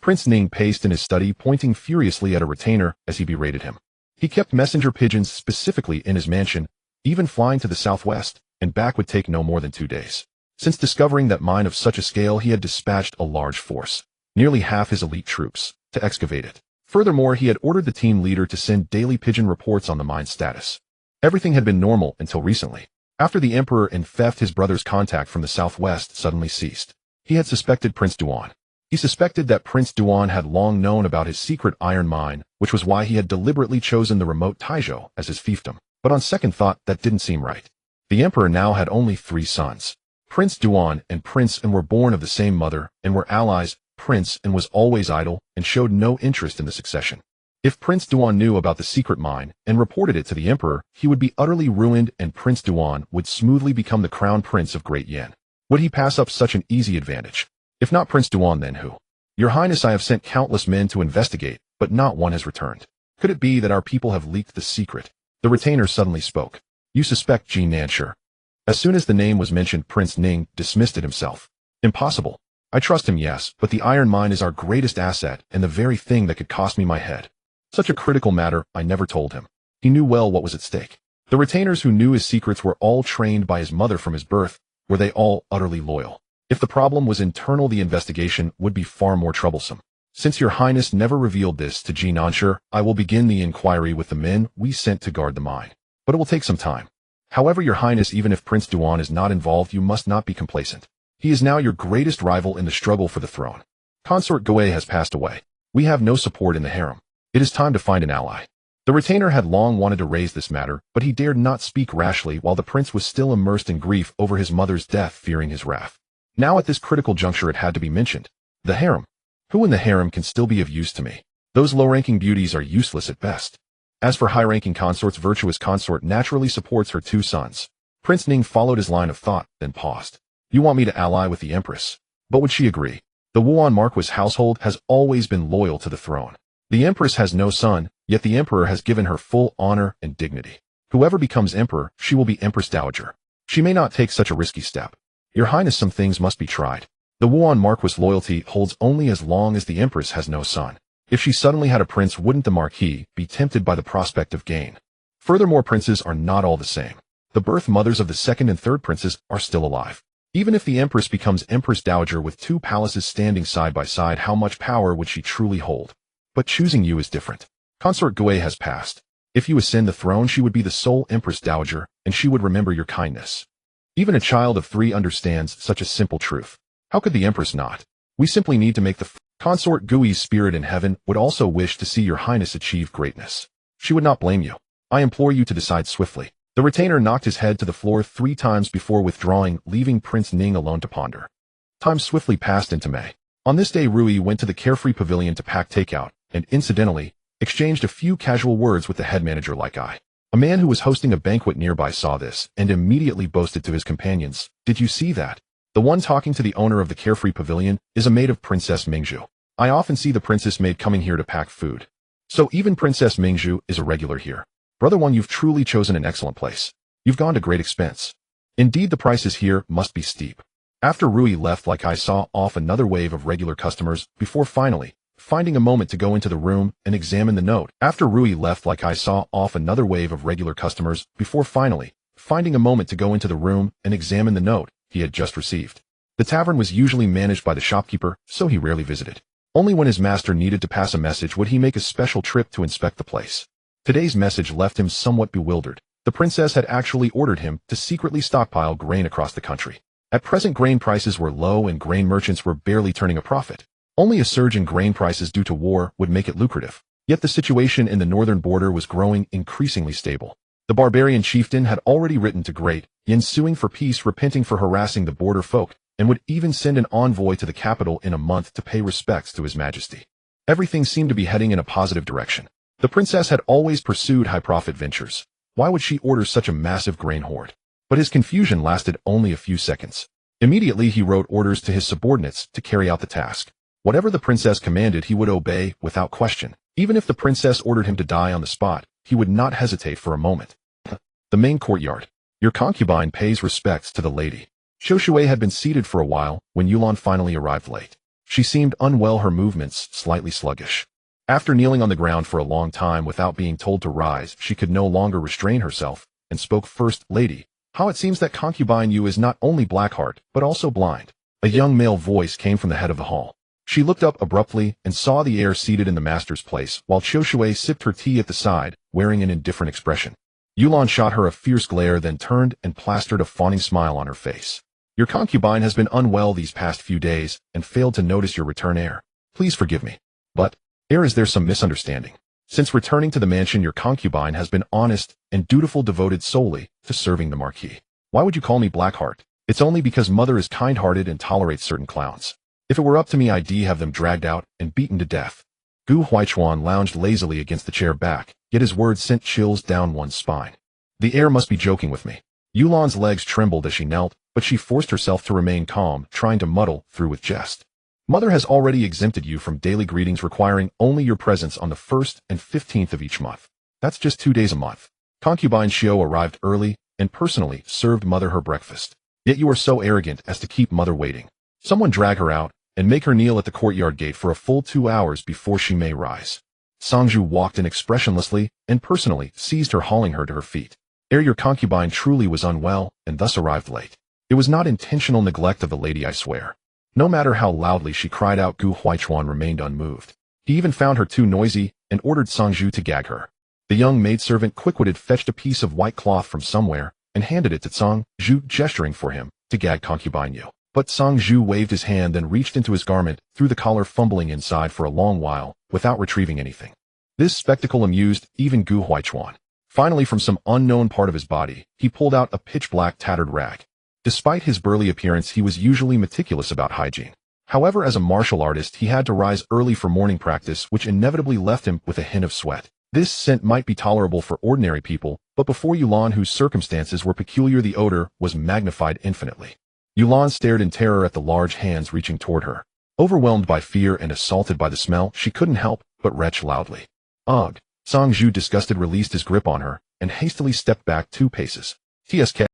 Prince Ning paced in his study, pointing furiously at a retainer as he berated him. He kept messenger pigeons specifically in his mansion, even flying to the southwest, and back would take no more than 2 days. Since discovering that mine of such a scale, he had dispatched a large force, nearly half his elite troops, to excavate it. Furthermore, he had ordered the team leader to send daily pigeon reports on the mine's status. Everything had been normal until recently. After the Emperor and Theft, his brother's contact from the southwest suddenly ceased. He had suspected Prince Duan. He suspected that Prince Duan had long known about his secret iron mine, which was why he had deliberately chosen the remote Taizhou as his fiefdom. But on second thought, that didn't seem right. The Emperor now had only 3 sons. Prince Duan and Prince An were born of the same mother and were allies. Prince An was always idle and showed no interest in the succession. If Prince Duan knew about the secret mine and reported it to the Emperor, he would be utterly ruined, and Prince Duan would smoothly become the crown prince of Great Yan. Would he pass up such an easy advantage? If not Prince Duan, then who? Your Highness, I have sent countless men to investigate, but not one has returned. Could it be that our people have leaked the secret? The retainer suddenly spoke. You suspect Ji Nansher. As soon as the name was mentioned, Prince Ning dismissed it himself. Impossible. I trust him, yes, but the iron mine is our greatest asset and the very thing that could cost me my head. Such a critical matter, I never told him. He knew well what was at stake. The retainers who knew his secrets were all trained by his mother from his birth. Were they all utterly loyal? If the problem was internal, the investigation would be far more troublesome. Since your Highness never revealed this to Ji Nansher, I will begin the inquiry with the men we sent to guard the mine. But it will take some time. However, your Highness, even if Prince Duan is not involved, you must not be complacent. He is now your greatest rival in the struggle for the throne. Consort Gue has passed away. We have no support in the harem. It is time to find an ally. The retainer had long wanted to raise this matter, but he dared not speak rashly while the prince was still immersed in grief over his mother's death, fearing his wrath. Now at this critical juncture it had to be mentioned. The harem. Who in the harem can still be of use to me? Those low-ranking beauties are useless at best. As for high-ranking consorts, virtuous consort naturally supports her 2 sons. Prince Ning followed his line of thought, then paused. You want me to ally with the Empress? But would she agree? The Wuan Marquis household has always been loyal to the throne. The Empress has no son, yet the Emperor has given her full honor and dignity. Whoever becomes Emperor, she will be Empress Dowager. She may not take such a risky step. Your Highness, some things must be tried. The Wuan Marquis loyalty holds only as long as the Empress has no son. If she suddenly had a prince, wouldn't the Marquis be tempted by the prospect of gain? Furthermore, princes are not all the same. The birth mothers of the second and third princes are still alive. Even if the Empress becomes Empress Dowager with two palaces standing side by side, how much power would she truly hold? But choosing you is different. Consort Gue has passed. If you ascend the throne, she would be the sole Empress Dowager, and she would remember your kindness. Even a child of 3 understands such a simple truth. How could the Empress not? We simply need to make the Consort Gui's spirit in heaven would also wish to see your highness achieve greatness. She would not blame you. I implore you to decide swiftly. The retainer knocked his head to the floor 3 times before withdrawing, leaving Prince Ning alone to ponder. Time swiftly passed into May. On this day, Rui went to the Carefree Pavilion to pack takeout, and incidentally, exchanged a few casual words with the head manager like I. A man who was hosting a banquet nearby saw this, and immediately boasted to his companions, "Did you see that? The one talking to the owner of the Carefree Pavilion is a maid of Princess Mingzhu. I often see the princess maid coming here to pack food. So even Princess Mingzhu is a regular here. Brother One, you've truly chosen an excellent place. You've gone to great expense. Indeed, the prices here must be steep." After Rui left, like I saw off another wave of regular customers before finally finding a moment to go into the room and examine the note. After Rui left, like I saw off another wave of regular customers before finally finding a moment to go into the room and examine the note he had just received. The tavern was usually managed by the shopkeeper, so he rarely visited. Only when his master needed to pass a message would he make a special trip to inspect the place. Today's message left him somewhat bewildered. The princess had actually ordered him to secretly stockpile grain across the country. At present, grain prices were low and grain merchants were barely turning a profit. Only a surge in grain prices due to war would make it lucrative. Yet the situation in the northern border was growing increasingly stable. The barbarian chieftain had already written to Great Yin suing for peace, repenting for harassing the border folk, and would even send an envoy to the capital in a month to pay respects to his majesty. Everything seemed to be heading in a positive direction. The princess had always pursued high-profit ventures. Why would she order such a massive grain hoard? But his confusion lasted only a few seconds. Immediately he wrote orders to his subordinates to carry out the task. Whatever the princess commanded, he would obey without question. Even if the princess ordered him to die on the spot, he would not hesitate for a moment. The main courtyard. Your concubine pays respects to the lady. Xiu Shui had been seated for a while when Yulan finally arrived late. She seemed unwell, her movements slightly sluggish. After kneeling on the ground for a long time without being told to rise, she could no longer restrain herself and spoke first. "Lady, how it seems that concubine Yu is not only Blackheart, but also blind." A young male voice came from the head of the hall. She looked up abruptly and saw the heir seated in the master's place, while Xiu Shui sipped her tea at the side, wearing an indifferent expression. Yulan shot her a fierce glare, then turned and plastered a fawning smile on her face. "Your concubine has been unwell these past few days and failed to notice your return, heir. Please forgive me. But, heir, is there some misunderstanding? Since returning to the mansion, your concubine has been honest and dutiful, devoted solely to serving the Marquis. Why would you call me Blackheart? It's only because mother is kind-hearted and tolerates certain clowns. If it were up to me, I'd have them dragged out and beaten to death." Gu Huaichuan lounged lazily against the chair back, yet his words sent chills down one's spine. The heir must be joking with me. Yulan's legs trembled as she knelt, but she forced herself to remain calm, trying to muddle through with jest. "Mother has already exempted you from daily greetings, requiring only your presence on the 1st and 15th of each month. That's just 2 days a month." Concubine Xiao arrived early and personally served mother her breakfast. "Yet you are so arrogant as to keep mother waiting. Someone drag her out and make her kneel at the courtyard gate for a full 2 hours before she may rise." Sangju walked in expressionlessly and personally seized her, hauling her to her feet. "Ere, your concubine truly was unwell and thus arrived late. It was not intentional neglect of the lady, I swear." No matter how loudly she cried out, Gu Huaichuan remained unmoved. He even found her too noisy and ordered Sangju to gag her. The young maidservant, quick-witted, fetched a piece of white cloth from somewhere and handed it to Sangju, gesturing for him to gag concubine Yu. But Sangju waved his hand, then reached into his garment, through the collar, fumbling inside for a long while without retrieving anything. This spectacle amused even Gu Huaichuan. Finally, from some unknown part of his body, he pulled out a pitch-black tattered rag. Despite his burly appearance, he was usually meticulous about hygiene. However, as a martial artist, he had to rise early for morning practice, which inevitably left him with a hint of sweat. This scent might be tolerable for ordinary people, but before Yulan, whose circumstances were peculiar, the odor was magnified infinitely. Yulan stared in terror at the large hands reaching toward her. Overwhelmed by fear and assaulted by the smell, she couldn't help but retch loudly. "Ugh!" Sangju, disgusted, released his grip on her and hastily stepped back 2 paces. "Tsk."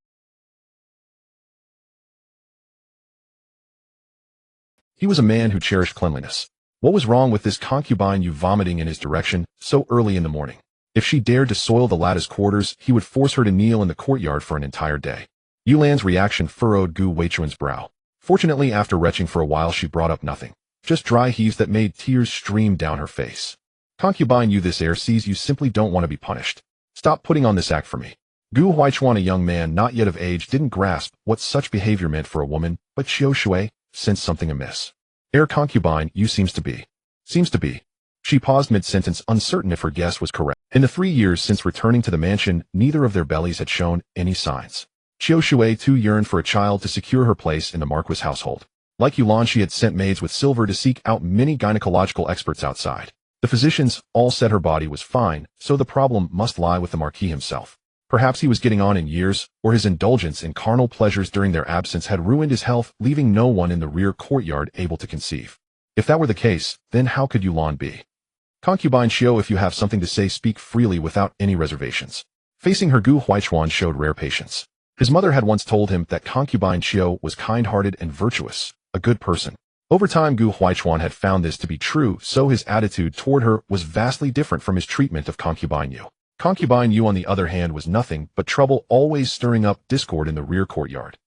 He was a man who cherished cleanliness. What was wrong with this concubine Yu vomiting in his direction so early in the morning? If she dared to soil the latter's quarters, he would force her to kneel in the courtyard for an entire day. Yulan's reaction furrowed Gu Weichuan's brow. Fortunately, after retching for a while, she brought up nothing. Just dry heaves that made tears stream down her face. Concubine, you, this heir sees you simply don't want to be punished. Stop putting on this act for me. Gu Huaichuan, a young man not yet of age, didn't grasp what such behavior meant for a woman, but Xiao Shui sensed something amiss. Heir concubine, you seems to be. She paused mid-sentence, uncertain if her guess was correct. In the 3 years since returning to the mansion, neither of their bellies had shown any signs. Xiao Shui too yearned for a child to secure her place in the Marquis household. Like Yulan, she had sent maids with silver to seek out many gynecological experts outside. The physicians all said her body was fine, so the problem must lie with the Marquis himself. Perhaps he was getting on in years, or his indulgence in carnal pleasures during their absence had ruined his health, leaving no one in the rear courtyard able to conceive. If that were the case, then how could Yulan be? Concubine Xiao, if you have something to say, speak freely without any reservations. Facing her, Gu Huaichuan showed rare patience. His mother had once told him that concubine Xiao was kind-hearted and virtuous, a good person. Over time, Gu Huaichuan had found this to be true, so his attitude toward her was vastly different from his treatment of concubine Yu. Concubine Yu, on the other hand, was nothing but trouble, always stirring up discord in the rear courtyard.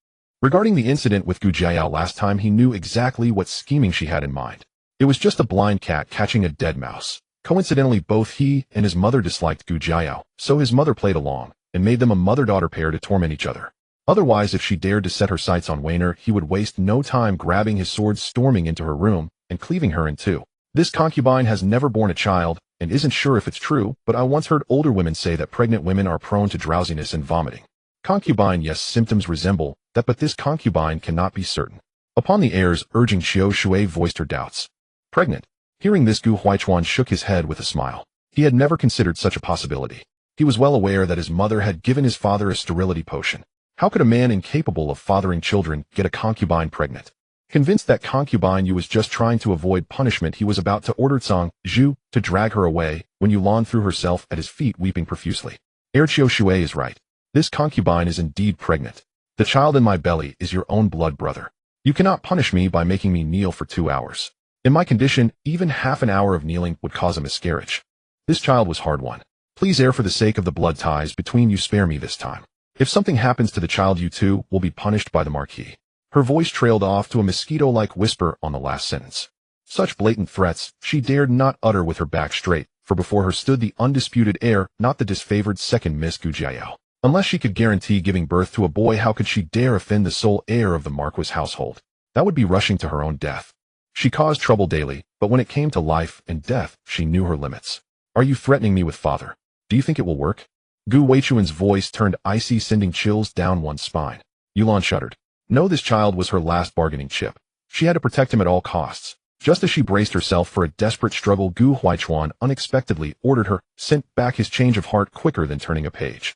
Regarding the incident with Gu Jiao last time, he knew exactly what scheming she had in mind. It was just a blind cat catching a dead mouse. Coincidentally, both he and his mother disliked Gu Jiao, so his mother played along and made them a mother-daughter pair to torment each other. Otherwise, if she dared to set her sights on Weiner, he would waste no time grabbing his sword, storming into her room, and cleaving her in two. This concubine has never borne a child, and isn't sure if it's true, but I once heard older women say that pregnant women are prone to drowsiness and vomiting. Concubine, yes, symptoms resemble that, but this concubine cannot be certain. Upon the heir's urging, Xiao Shui voiced her doubts. Pregnant. Hearing this, Gu Huaichuan shook his head with a smile. He had never considered such a possibility. He was well aware that his mother had given his father a sterility potion. How could a man incapable of fathering children get a concubine pregnant? Convinced that concubine Yu was just trying to avoid punishment, he was about to order Zhang Zhu to drag her away when Yulan threw herself at his feet, weeping profusely. Heir Xiao Shui is right. This concubine is indeed pregnant. The child in my belly is your own blood brother. You cannot punish me by making me kneel for 2 hours. In my condition, even half an hour of kneeling would cause a miscarriage. This child was hard won. Please, heir, for the sake of the blood ties between you, spare me this time. If something happens to the child, you too will be punished by the Marquis. Her voice trailed off to a mosquito-like whisper on the last sentence. Such blatant threats she dared not utter with her back straight, for before her stood the undisputed heir, not the disfavored second Miss Gu Jiao. Unless she could guarantee giving birth to a boy, how could she dare offend the sole heir of the Marquis household? That would be rushing to her own death. She caused trouble daily, but when it came to life and death, she knew her limits. Are you threatening me with father? Do you think it will work? Gu Weichuan's voice turned icy, sending chills down one's spine. Yulan shuddered. No, this child was her last bargaining chip. She had to protect him at all costs. Just as she braced herself for a desperate struggle, Gu Huaichuan unexpectedly ordered her, sent back his change of heart quicker than turning a page.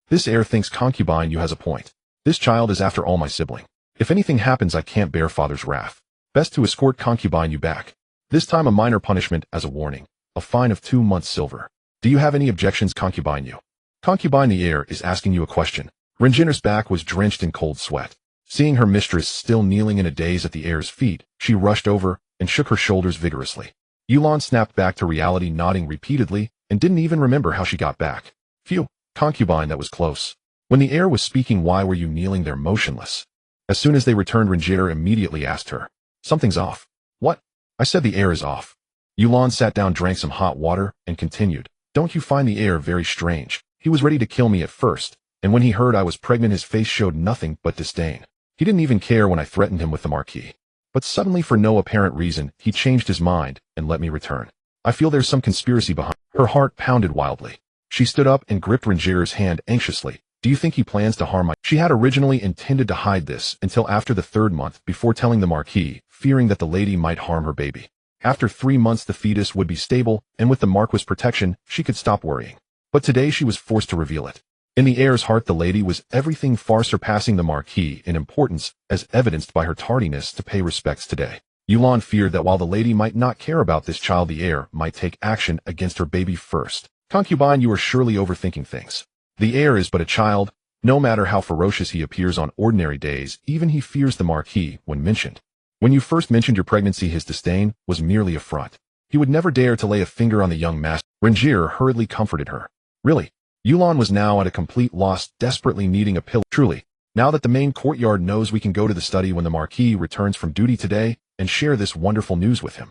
This heir thinks concubine Yu has a point. This child is after all my sibling. If anything happens, I can't bear father's wrath. Best to escort concubine Yu back. This time a minor punishment as a warning. A fine of 2 months' silver. Do you have any objections, concubine Yu? Concubine, the heir is asking you a question. Renjinner's back was drenched in cold sweat. Seeing her mistress still kneeling in a daze at the heir's feet, she rushed over and shook her shoulders vigorously. Yulan snapped back to reality, nodding repeatedly, and didn't even remember how she got back. Phew, concubine, that was close. When the heir was speaking, why were you kneeling there motionless? As soon as they returned, Renjinner immediately asked her. Something's off. What? I said the heir is off. Yulan sat down, drank some hot water, and continued. Don't you find the heir very strange? He was ready to kill me at first, and when he heard I was pregnant, his face showed nothing but disdain. He didn't even care when I threatened him with the Marquis. But suddenly, for no apparent reason, he changed his mind and let me return. I feel there's some conspiracy behind. Her heart pounded wildly. She stood up and gripped Renjinner's hand anxiously. Do you think he plans to harm my... She had originally intended to hide this until after the 3rd month before telling the Marquis, fearing that the lady might harm her baby. After 3 months, the fetus would be stable, and with the Marquis' protection, she could stop worrying. But today she was forced to reveal it. In the heir's heart, the lady was everything far surpassing the Marquis in importance, as evidenced by her tardiness to pay respects today. Yulan feared that while the lady might not care about this child, the heir might take action against her baby first. Concubine, you are surely overthinking things. The heir is but a child. No matter how ferocious he appears on ordinary days, even he fears the Marquis when mentioned. When you first mentioned your pregnancy, his disdain was merely a front. He would never dare to lay a finger on the young master. Renjinner hurriedly comforted her. Really? Yulan was now at a complete loss, desperately needing a pillow. Truly, Now that the main courtyard knows, we can go to the study when the Marquis returns from duty today and share this wonderful news with him.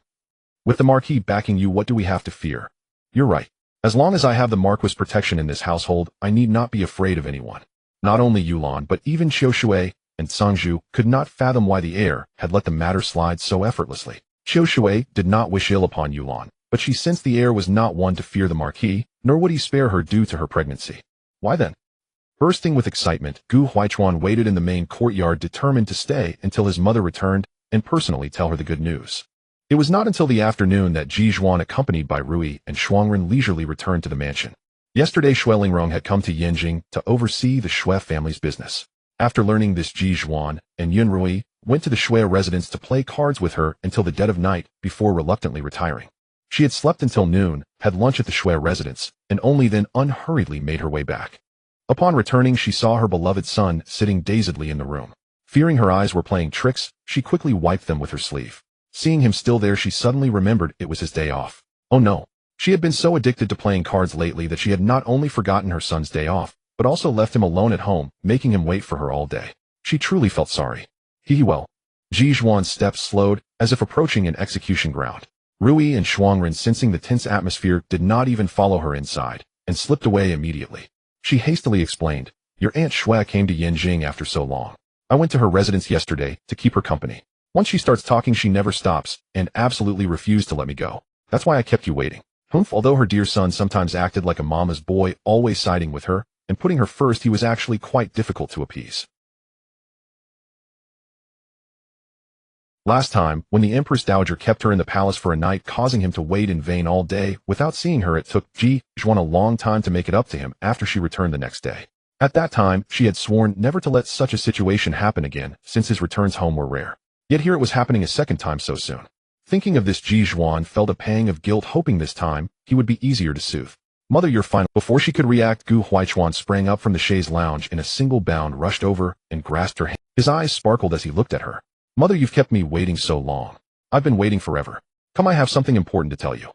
With the Marquis backing you, what do we have to fear? You're right. As long as I have the Marquis' protection in this household, I need not be afraid of anyone. Not only Yulan, but even Qiu Shui and Sangzhu could not fathom why the heir had let the matter slide so effortlessly. Qiu Shui did not wish ill upon Yulan, but she sensed the heir was not one to fear the Marquis, nor would he spare her due to her pregnancy. Why then? Bursting with excitement, Gu Huaichuan waited in the main courtyard, determined to stay until his mother returned and personally tell her the good news. It was not until the afternoon that Ji Duan, accompanied by Rui and Shuangren, leisurely returned to the mansion. Yesterday, Xuelingrong had come to Yanjing to oversee the Xue family's business. After learning this, Ji Duan and Yun Rui went to the Xue residence to play cards with her until the dead of night before reluctantly retiring. She had slept until noon, had lunch at the Xue residence, and only then unhurriedly made her way back. Upon returning, she saw her beloved son sitting dazedly in the room. Fearing her eyes were playing tricks, she quickly wiped them with her sleeve. Seeing him still there, she suddenly remembered it was his day off. Oh no! She had been so addicted to playing cards lately that she had not only forgotten her son's day off, but also left him alone at home, making him wait for her all day. She truly felt sorry. Well. Ji Duan's steps slowed, as if approaching an execution ground. Rui and Shuangren, sensing the tense atmosphere, did not even follow her inside, and slipped away immediately. She hastily explained, "Your Aunt Xue came to Yanjing after so long. I went to her residence yesterday to keep her company. Once she starts talking, she never stops, and absolutely refused to let me go. That's why I kept you waiting." Although her dear son sometimes acted like a mama's boy, always siding with her and putting her first, he was actually quite difficult to appease. Last time, when the Empress Dowager kept her in the palace for a night, causing him to wait in vain all day without seeing her, it took Ji Duan a long time to make it up to him after she returned the next day. At that time, she had sworn never to let such a situation happen again, since his returns home were rare. Yet here it was happening a second time so soon. Thinking of this, Ji Duan felt a pang of guilt, hoping this time he would be easier to soothe. "Mother, you're fine." Before she could react, Gu Huaichuan sprang up from the chaise lounge in a single bound, rushed over, and grasped her hand. His eyes sparkled as he looked at her. "Mother, you've kept me waiting so long. I've been waiting forever. Come, I have something important to tell you."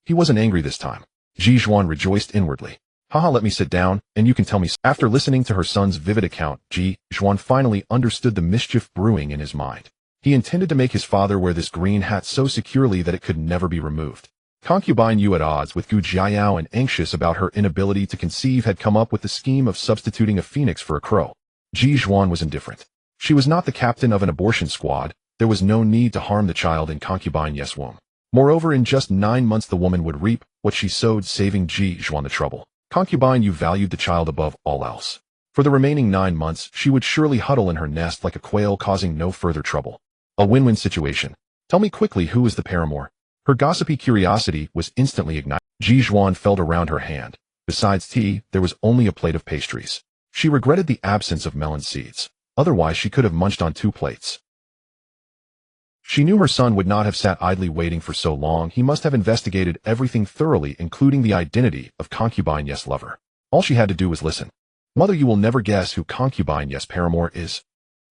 He wasn't angry this time. Ji Duan rejoiced inwardly. "Haha, let me sit down, and you can tell me." After listening to her son's vivid account, Ji Duan finally understood the mischief brewing in his mind. He intended to make his father wear this green hat so securely that it could never be removed. Concubine Yue, at odds with Gu Jiayao and anxious about her inability to conceive, had come up with the scheme of substituting a phoenix for a crow. Ji Duan was indifferent. She was not the captain of an abortion squad. There was no need to harm the child in concubine Yes womb. Moreover, in just 9 months the woman would reap what she sowed, saving Ji Duan the trouble. Concubine Yu valued the child above all else. For the remaining 9 months, she would surely huddle in her nest like a quail, causing no further trouble. A win-win situation. "Tell me quickly, who is the paramour?" Her gossipy curiosity was instantly ignited. Ji Duan felt around her hand. Besides tea, there was only a plate of pastries. She regretted the absence of melon seeds. Otherwise, she could have munched on 2 plates. She knew her son would not have sat idly waiting for so long. He must have investigated everything thoroughly, including the identity of concubine Yes lover. All she had to do was listen. "Mother, you will never guess who concubine Yes paramour is.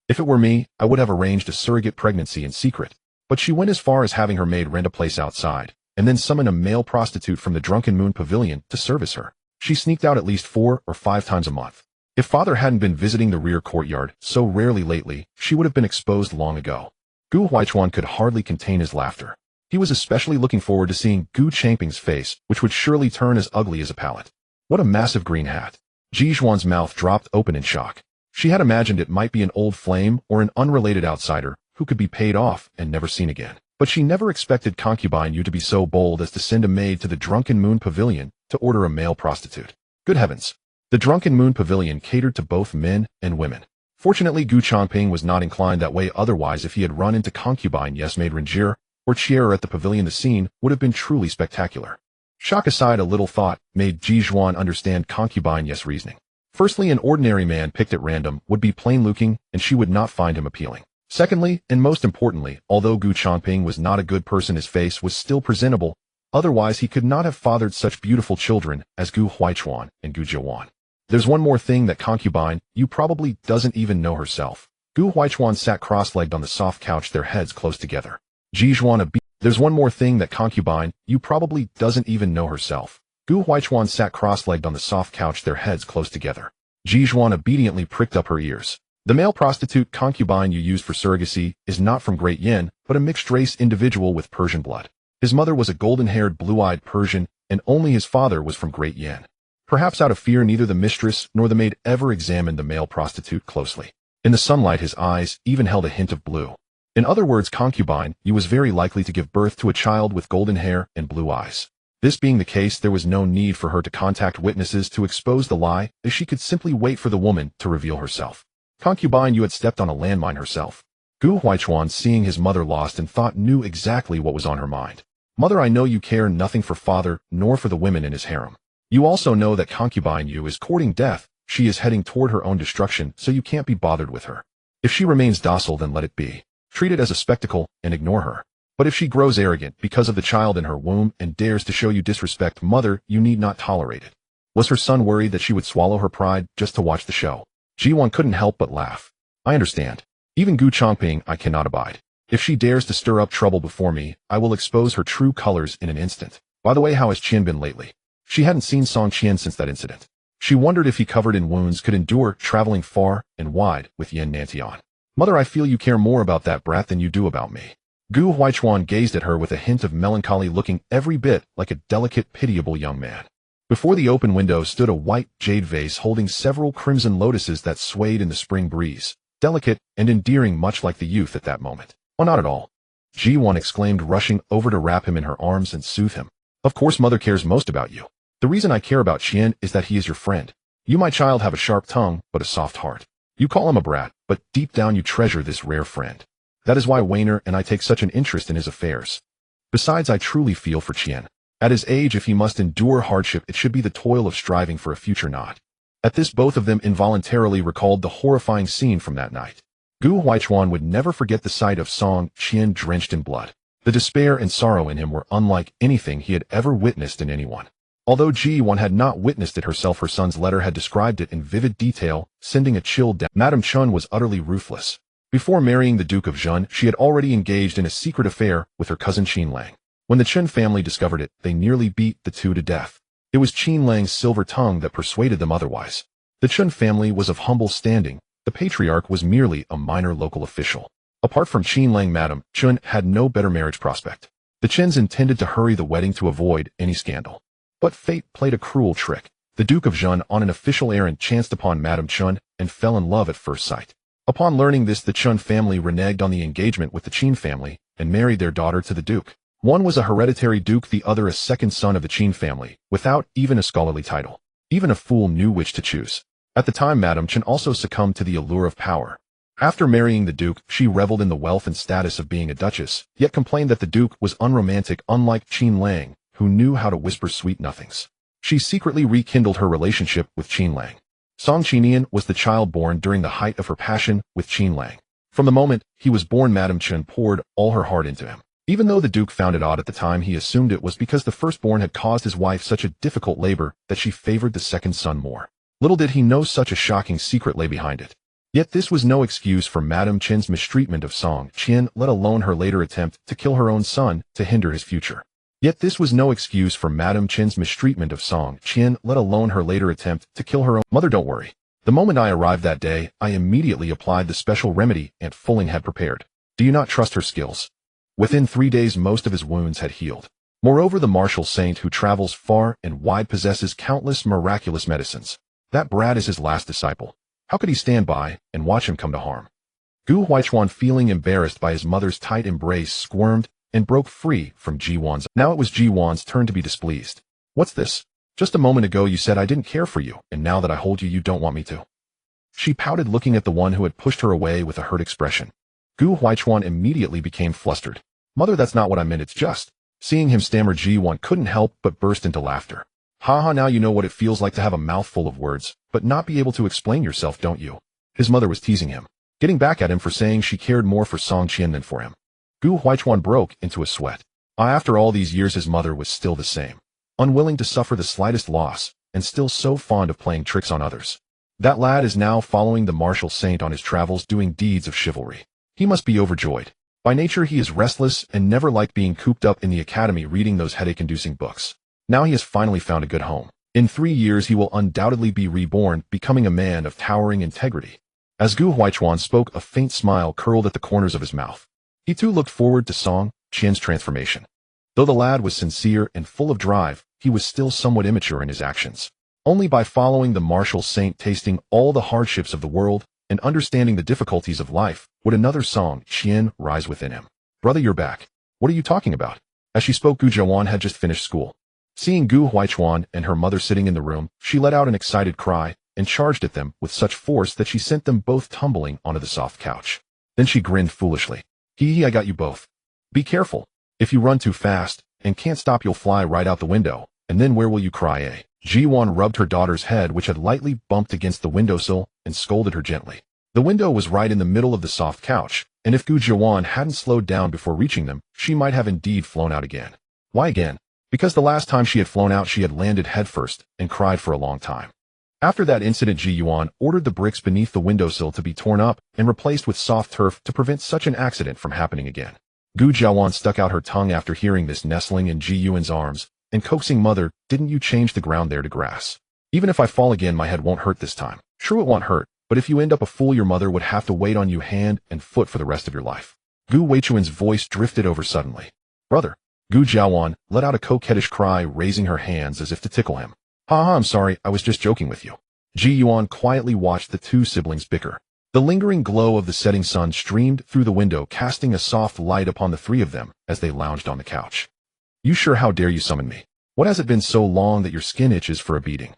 If it were me, I would have arranged a surrogate pregnancy in secret. But she went as far as having her maid rent a place outside, and then summon a male prostitute from the Drunken Moon Pavilion to service her. She sneaked out at least 4 or 5 times a month. If father hadn't been visiting the rear courtyard so rarely lately, she would have been exposed long ago." Gu Huaichuan could hardly contain his laughter. He was especially looking forward to seeing Gu Changping's face, which would surely turn as ugly as a pallet. What a massive green hat! Ji Duan's mouth dropped open in shock. She had imagined it might be an old flame or an unrelated outsider who could be paid off and never seen again. But she never expected concubine Yu to be so bold as to send a maid to the Drunken Moon Pavilion to order a male prostitute. Good heavens! The Drunken Moon Pavilion catered to both men and women. Fortunately, Gu Changping was not inclined that way. Otherwise, if he had run into concubine Yes maid Rangier or Chiera at the pavilion, the scene would have been truly spectacular. Shock aside, a little thought made Ji Duan understand concubine Yes' reasoning. Firstly, an ordinary man picked at random would be plain-looking, and she would not find him appealing. Secondly, and most importantly, although Gu Changping was not a good person, his face was still presentable. Otherwise, he could not have fathered such beautiful children as Gu Huaichuan and Gu Jiwan. There's one more thing that concubine Yu probably doesn't even know herself. Gu Huaichuan sat cross-legged on the soft couch, their heads close together. Ji Duan There's one more thing that concubine Yu probably doesn't even know herself. Gu Huaichuan sat cross-legged on the soft couch, their heads close together. Ji Duan obediently pricked up her ears. The male prostitute concubine you used for surrogacy is not from Great Yin, but a mixed-race individual with Persian blood. His mother was a golden-haired, blue-eyed Persian, and only his father was from Great Yin. Perhaps out of fear, neither the mistress nor the maid ever examined the male prostitute closely. In the sunlight, his eyes even held a hint of blue. In other words, concubine, you was very likely to give birth to a child with golden hair and blue eyes. This being the case, there was no need for her to contact witnesses to expose the lie, as she could simply wait for the woman to reveal herself. Concubine, you had stepped on a landmine herself. Gu Huaichuan, seeing his mother lost in thought, knew exactly what was on her mind. Mother, I know you care nothing for father, nor for the women in his harem. You also know that concubine you is courting death. She is heading toward her own destruction, so you can't be bothered with her. If she remains docile, then let it be. Treat it as a spectacle and ignore her. But if she grows arrogant because of the child in her womb and dares to show you disrespect, mother, you need not tolerate it. Was her son worried that she would swallow her pride just to watch the show? Ji Duan couldn't help but laugh. I understand. Even Gu Changping I cannot abide. If she dares to stir up trouble before me, I will expose her true colors in an instant. By the way, how has Qian been lately? She hadn't seen Song Qian since that incident. She wondered if he, covered in wounds, could endure traveling far and wide with Yin Nantian. Mother, I feel you care more about that brat than you do about me. Gu Huaichuan gazed at her with a hint of melancholy, looking every bit like a delicate, pitiable young man. Before the open window stood a white jade vase holding several crimson lotuses that swayed in the spring breeze, delicate and endearing, much like the youth at that moment. Oh, not at all. Ji Duan exclaimed, rushing over to wrap him in her arms and soothe him. Of course mother cares most about you. The reason I care about Qian is that he is your friend. You, my child, have a sharp tongue, but a soft heart. You call him a brat, but deep down you treasure this rare friend. That is why Weiner and I take such an interest in his affairs. Besides, I truly feel for Qian. At his age, if he must endure hardship, it should be the toil of striving for a future, not. At this, both of them involuntarily recalled the horrifying scene from that night. Gu Huaichuan would never forget the sight of Song Qian drenched in blood. The despair and sorrow in him were unlike anything he had ever witnessed in anyone. Although Ji Duan had not witnessed it herself, her son's letter had described it in vivid detail, sending a chill down. Madame Chun was utterly ruthless. Before marrying the Duke of Zhen, she had already engaged in a secret affair with her cousin Qin Lang. When the Chen family discovered it, they nearly beat the two to death. It was Qin Lang's silver tongue that persuaded them otherwise. The Chen family was of humble standing. The patriarch was merely a minor local official. Apart from Qin Lang, Madame Chun had no better marriage prospect. The Chens intended to hurry the wedding to avoid any scandal. But fate played a cruel trick. The Duke of Zhen, on an official errand, chanced upon Madame Chun and fell in love at first sight. Upon learning this, the Chun family reneged on the engagement with the Qin family and married their daughter to the Duke. One was a hereditary duke, the other a second son of the Qin family, without even a scholarly title. Even a fool knew which to choose. At the time, Madame Chun also succumbed to the allure of power. After marrying the Duke, she reveled in the wealth and status of being a duchess, yet complained that the Duke was unromantic, unlike Qin Lang, who knew how to whisper sweet nothings. She secretly rekindled her relationship with Qin Lang. Song Qinian was the child born during the height of her passion with Qin Lang. From the moment he was born, Madame Chun poured all her heart into him. Even though the Duke found it odd at the time, he assumed it was because the firstborn had caused his wife such a difficult labor that she favored the second son more. Little did he know such a shocking secret lay behind it. Yet this was no excuse for Madame Chen's mistreatment of Song Qian, let alone her later attempt to kill her own son to hinder his future. Yet this was no excuse for Madame Chen's mistreatment of Song Qian, let alone her later attempt to kill her own mother. Don't worry. The moment I arrived that day, I immediately applied the special remedy Aunt Fulling had prepared. Do you not trust her skills? Within 3 days, most of his wounds had healed. Moreover, the martial saint who travels far and wide possesses countless miraculous medicines. That brat is his last disciple. How could he stand by and watch him come to harm? Gu Huaichuan, feeling embarrassed by his mother's tight embrace, squirmed and broke free from Ji Duan's. Now it was Ji Duan's turn to be displeased. What's this? Just a moment ago you said I didn't care for you, and now that I hold you, you don't want me to. She pouted, looking at the one who had pushed her away with a hurt expression. Gu Huaichuan immediately became flustered. Mother, that's not what I meant, it's just. Seeing him stammer, Ji Duan couldn't help but burst into laughter. Ha, now you know what it feels like to have a mouthful of words, but not be able to explain yourself, don't you? His mother was teasing him, getting back at him for saying she cared more for Song Qian than for him. Gu Huaichuan broke into a sweat. After all these years, his mother was still the same, unwilling to suffer the slightest loss, and still so fond of playing tricks on others. That lad is now following the martial saint on his travels, doing deeds of chivalry. He must be overjoyed. By nature he is restless and never liked being cooped up in the academy reading those headache-inducing books. Now he has finally found a good home. In 3 years he will undoubtedly be reborn, becoming a man of towering integrity. As Gu Huaichuan spoke, a faint smile curled at the corners of his mouth. He too looked forward to Song Qian's transformation. Though the lad was sincere and full of drive, he was still somewhat immature in his actions. Only by following the martial saint, tasting all the hardships of the world, and understanding the difficulties of life, would another Song Qian rise within him. Brother, you're back. What are you talking about? As she spoke, Gu Zhaoan had just finished school. Seeing Gu Huaichuan and her mother sitting in the room, she let out an excited cry and charged at them with such force that she sent them both tumbling onto the soft couch. Then she grinned foolishly. Hee, I got you both. Be careful. If you run too fast and can't stop, you'll fly right out the window, and then where will you cry, eh? Ji Duan rubbed her daughter's head, which had lightly bumped against the windowsill, and scolded her gently. The window was right in the middle of the soft couch, and if Gu Zhaoan hadn't slowed down before reaching them, she might have indeed flown out again. Why again? Because the last time she had flown out, she had landed headfirst and cried for a long time. After that incident, Ji Duan ordered the bricks beneath the windowsill to be torn up and replaced with soft turf to prevent such an accident from happening again. Gu Zhaoan stuck out her tongue after hearing this, nestling in Ji Yuan's arms and coaxing, Mother, didn't you change the ground there to grass? Even if I fall again, my head won't hurt this time. Sure, it won't hurt, but if you end up a fool, your mother would have to wait on you hand and foot for the rest of your life. Gu Weichuan's voice drifted over suddenly. Brother. Gu Zhaoan let out a coquettish cry, raising her hands as if to tickle him. Ha, I'm sorry, I was just joking with you. Ji Yuan quietly watched the two siblings bicker. The lingering glow of the setting sun streamed through the window, casting a soft light upon the three of them as they lounged on the couch. You sure? How dare you summon me? What has it been so long that your skin itches for a beating?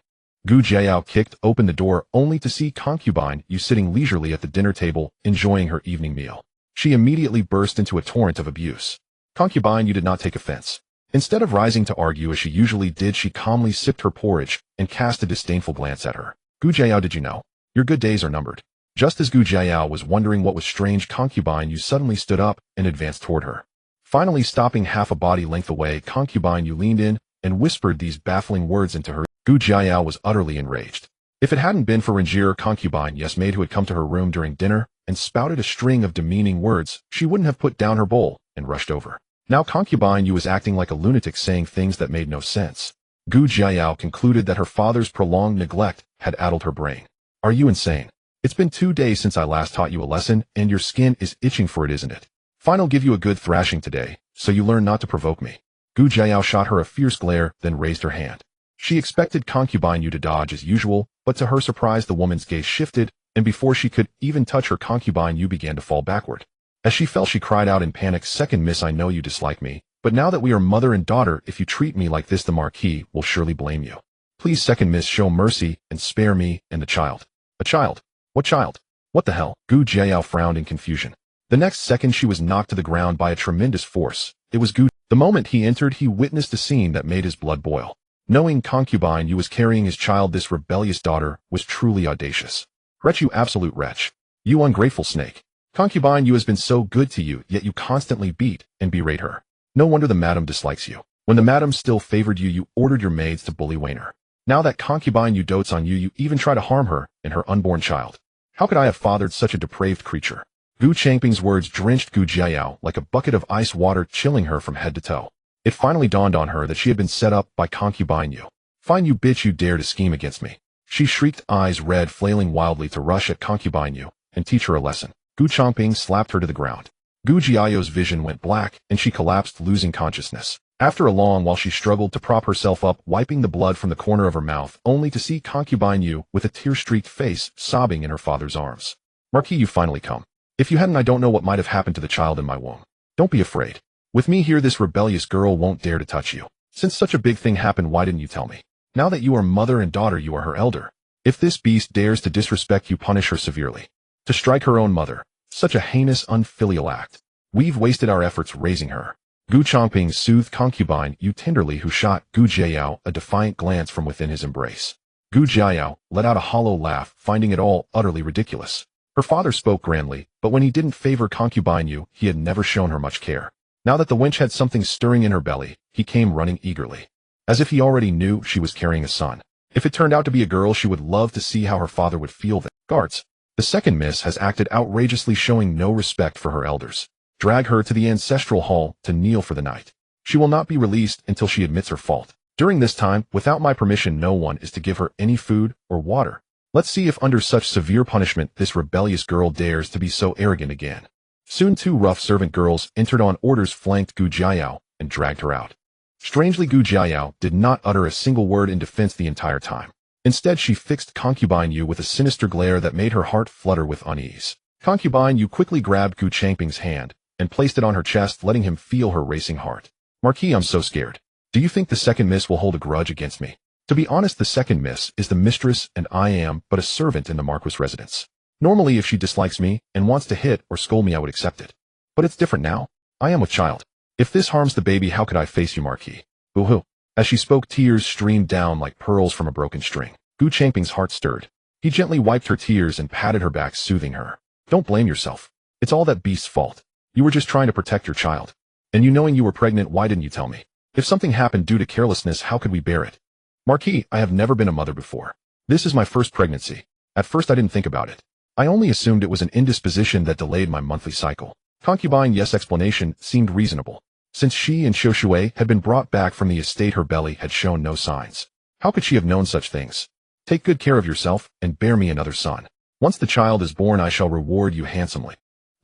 Gu Jiao kicked open the door only to see concubine Yu sitting leisurely at the dinner table, enjoying her evening meal. She immediately burst into a torrent of abuse. Concubine Yu did not take offense. Instead of rising to argue as she usually did, she calmly sipped her porridge and cast a disdainful glance at her. Gu Jiao, did you know? Your good days are numbered. Just as Gu Jiao was wondering what was strange, concubine Yu suddenly stood up and advanced toward her. Finally stopping half a body length away, concubine Yu leaned in and whispered these baffling words into her. Gu Jiao was utterly enraged. If it hadn't been for Rangier, concubine Yu's maid, who had come to her room during dinner and spouted a string of demeaning words, she wouldn't have put down her bowl and rushed over. Now concubine Yu was acting like a lunatic, saying things that made no sense. Gu Jiao concluded that her father's prolonged neglect had addled her brain. Are you insane? It's been 2 days since I last taught you a lesson, and your skin is itching for it, isn't it? Fine, I'll give you a good thrashing today, so you learn not to provoke me. Gu Jiao shot her a fierce glare, then raised her hand. She expected concubine Yu to dodge as usual, but to her surprise the woman's gaze shifted, and before she could even touch her, concubine Yu began to fall backward. As she fell, she cried out in panic, "Second miss, I know you dislike me, but now that we are mother and daughter, if you treat me like this, the Marquis will surely blame you. Please, second miss, show mercy and spare me and the child." A child? What child? What the hell? Gu Jiao frowned in confusion. The next second she was knocked to the ground by a tremendous force. It was Gu. The moment he entered, he witnessed a scene that made his blood boil. Knowing concubine Yu was carrying his child, this rebellious daughter was truly audacious. Wretch, you absolute wretch. You ungrateful snake. Concubine Yu has been so good to you, yet you constantly beat and berate her. No wonder the madam dislikes you. When the madam still favored you, you ordered your maids to bully Wainer. Now that concubine Yu dotes on you, you even try to harm her and her unborn child. How could I have fathered such a depraved creature? Gu Changping's words drenched Gu Jiao like a bucket of ice water, chilling her from head to toe. It finally dawned on her that she had been set up by concubine Yu. Fine, you bitch, you dare to scheme against me. She shrieked, eyes red, flailing wildly to rush at concubine Yu and teach her a lesson. Gu Changping slapped her to the ground. Gu Jiao's vision went black, and she collapsed, losing consciousness. After a long while, she struggled to prop herself up, wiping the blood from the corner of her mouth, only to see concubine Yu with a tear-streaked face, sobbing in her father's arms. Marquis, you finally come. If you hadn't, I don't know what might have happened to the child in my womb. Don't be afraid. With me here, this rebellious girl won't dare to touch you. Since such a big thing happened, why didn't you tell me? Now that you are mother and daughter, you are her elder. If this beast dares to disrespect you, punish her severely. To strike her own mother. Such a heinous, unfilial act. We've wasted our efforts raising her. Gu Changping soothed concubine Yu tenderly, who shot Gu Jiao a defiant glance from within his embrace. Gu Jiao let out a hollow laugh, finding it all utterly ridiculous. Her father spoke grandly, but when he didn't favor concubine Yu, he had never shown her much care. Now that the wench had something stirring in her belly, he came running eagerly. As if he already knew she was carrying a son. If it turned out to be a girl, she would love to see how her father would feel then. Guards. The second miss has acted outrageously, showing no respect for her elders. Drag her to the ancestral hall to kneel for the night. She will not be released until she admits her fault. During this time, without my permission, no one is to give her any food or water. Let's see if under such severe punishment this rebellious girl dares to be so arrogant again. Soon 2 rough servant girls entered on orders, flanked Gu Jiayao, and dragged her out. Strangely, Gu Jiayao did not utter a single word in defense the entire time. Instead, she fixed concubine Yue with a sinister glare that made her heart flutter with unease. Concubine Yue quickly grabbed Gu Changping's hand and placed it on her chest, letting him feel her racing heart. Marquis, I'm so scared. Do you think the second miss will hold a grudge against me? To be honest, the second miss is the mistress and I am but a servant in the Marquis residence. Normally, if she dislikes me and wants to hit or scold me, I would accept it. But it's different now. I am with child. If this harms the baby, how could I face you, Marquis? Boo-hoo. As she spoke, tears streamed down like pearls from a broken string. Gu Changping's heart stirred. He gently wiped her tears and patted her back, soothing her. Don't blame yourself. It's all that beast's fault. You were just trying to protect your child. And you knowing you were pregnant, why didn't you tell me? If something happened due to carelessness, how could we bear it? Marquis, I have never been a mother before. This is my first pregnancy. At first I didn't think about it. I only assumed it was an indisposition that delayed my monthly cycle. Concubine Yes' explanation seemed reasonable. Since she and Xiu had been brought back from the estate, her belly had shown no signs. How could she have known such things? Take good care of yourself and bear me another son. Once the child is born, I shall reward you handsomely.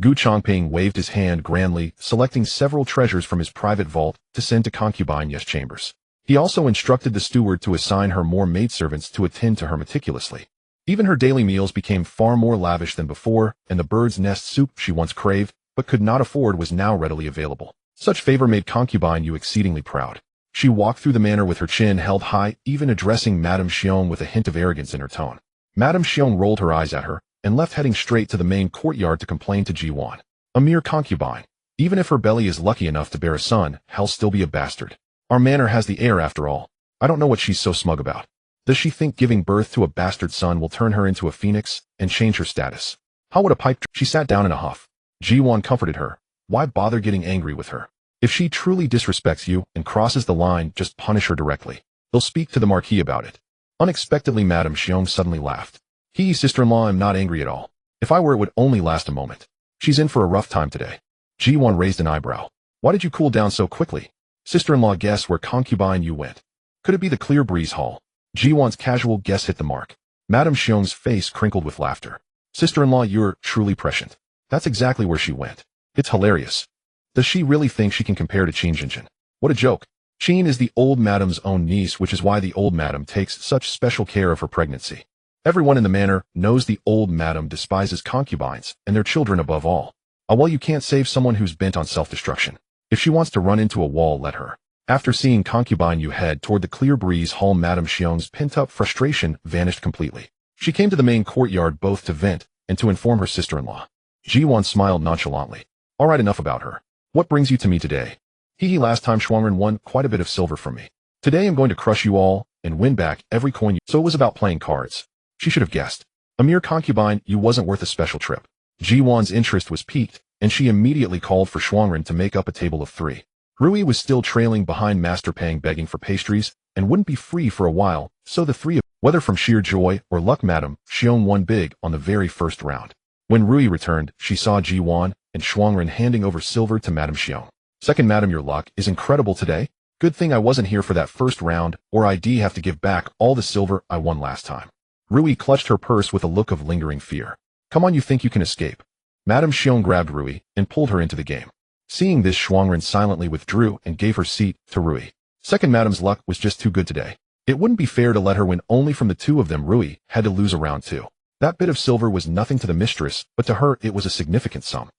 Gu Changping waved his hand grandly, selecting several treasures from his private vault to send to concubine Yes' chambers. He also instructed the steward to assign her more maidservants to attend to her meticulously. Even her daily meals became far more lavish than before, and the bird's nest soup she once craved but could not afford was now readily available. Such favor made concubine Yue exceedingly proud. She walked through the manor with her chin held high, even addressing Madame Xiong with a hint of arrogance in her tone. Madame Xiong rolled her eyes at her and left, heading straight to the main courtyard to complain to Ji Duan. A mere concubine. Even if her belly is lucky enough to bear a son, he'll still be a bastard. Our manor has the heir after all. I don't know what she's so smug about. Does she think giving birth to a bastard son will turn her into a phoenix and change her status? How would a pipe dream? She sat down in a huff. Ji Duan comforted her. Why bother getting angry with her? If she truly disrespects you and crosses the line, just punish her directly. They'll speak to the Marquis about it. Unexpectedly, Madame Xiong suddenly laughed. Sister-in-law, I'm not angry at all. If I were, it would only last a moment. She's in for a rough time today. Ji Duan raised an eyebrow. Why did you cool down so quickly? Sister-in-law, guess where concubine Yue went. Could it be the Clear Breeze Hall? Ji Duan's casual guess hit the mark. Madame Xiong's face crinkled with laughter. Sister-in-law, you're truly prescient. That's exactly where she went. It's hilarious. Does she really think she can compare to Qin Jinjin? What a joke. Qin is the old madame's own niece, which is why the old madame takes such special care of her pregnancy. Everyone in the manor knows the old madame despises concubines and their children above all. Well, you can't save someone who's bent on self-destruction. If she wants to run into a wall, let her. After seeing concubine Yue head toward the Clear Breeze Hall, Madame Xiong's pent-up frustration vanished completely. She came to the main courtyard both to vent and to inform her sister-in-law. Ji Duan smiled nonchalantly. All right, enough about her. What brings you to me today? Last time Shuangren won quite a bit of silver from me. Today I'm going to crush you all and win back every coin you... So it was about playing cards. She should have guessed. A mere concubine, you wasn't worth a special trip. Ji Duan's interest was piqued, and she immediately called for Shuangren to make up a table of 3. Rui was still trailing behind Master Pang, begging for pastries, and wouldn't be free for a while, so the 3 of whether from sheer joy or luck, Madame Xiong won big on the very first round. When Rui returned, she saw Ji Duan and Shuangren handing over silver to Madame Xiong. Second Madame, your luck is incredible today. Good thing I wasn't here for that first round, or I'd have to give back all the silver I won last time. Rui clutched her purse with a look of lingering fear. Come on, you think you can escape? Madame Xiong grabbed Rui and pulled her into the game. Seeing this, Shuangren silently withdrew and gave her seat to Rui. Second Madame's luck was just too good today. It wouldn't be fair to let her win. Only from the 2 of them, Rui had to lose a round 2. That bit of silver was nothing to the mistress, but to her it was a significant sum.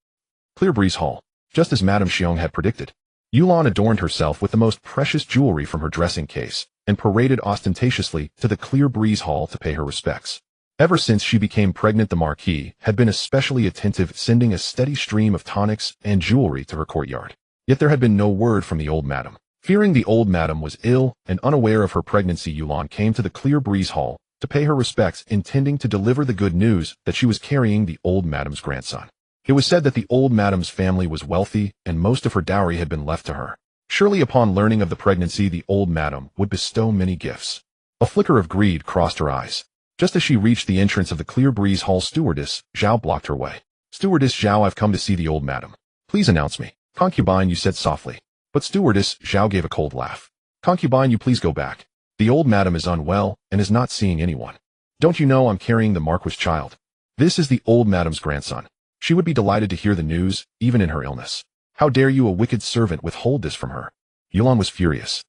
Clear Breeze Hall. Just as Madame Xiong had predicted, Yulan adorned herself with the most precious jewelry from her dressing case and paraded ostentatiously to the Clear Breeze Hall to pay her respects. Ever since she became pregnant, the Marquis had been especially attentive, sending a steady stream of tonics and jewelry to her courtyard. Yet there had been no word from the old madam. Fearing the old madam was ill and unaware of her pregnancy, Yulan came to the Clear Breeze Hall to pay her respects, intending to deliver the good news that she was carrying the old madam's grandson. It was said that the old madam's family was wealthy and most of her dowry had been left to her. Surely upon learning of the pregnancy, the old madam would bestow many gifts. A flicker of greed crossed her eyes. Just as she reached the entrance of the Clear Breeze Hall, Stewardess Zhao blocked her way. Stewardess Zhao, I've come to see the old madam. Please announce me. Concubine, you said softly. But Stewardess Zhao gave a cold laugh. Concubine, you please go back. The old madam is unwell and is not seeing anyone. Don't you know I'm carrying the Marquis child? This is the old madam's grandson. She would be delighted to hear the news, even in her illness. How dare you, a wicked servant, withhold this from her? Yulan was furious.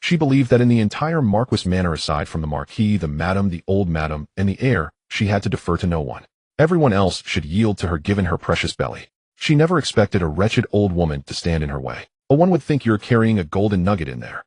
She believed that in the entire Marquis manor, aside from the Marquis, the madam, the old madam, and the heir, she had to defer to no one. Everyone else should yield to her given her precious belly. She never expected a wretched old woman to stand in her way. One would think you're carrying a golden nugget in there.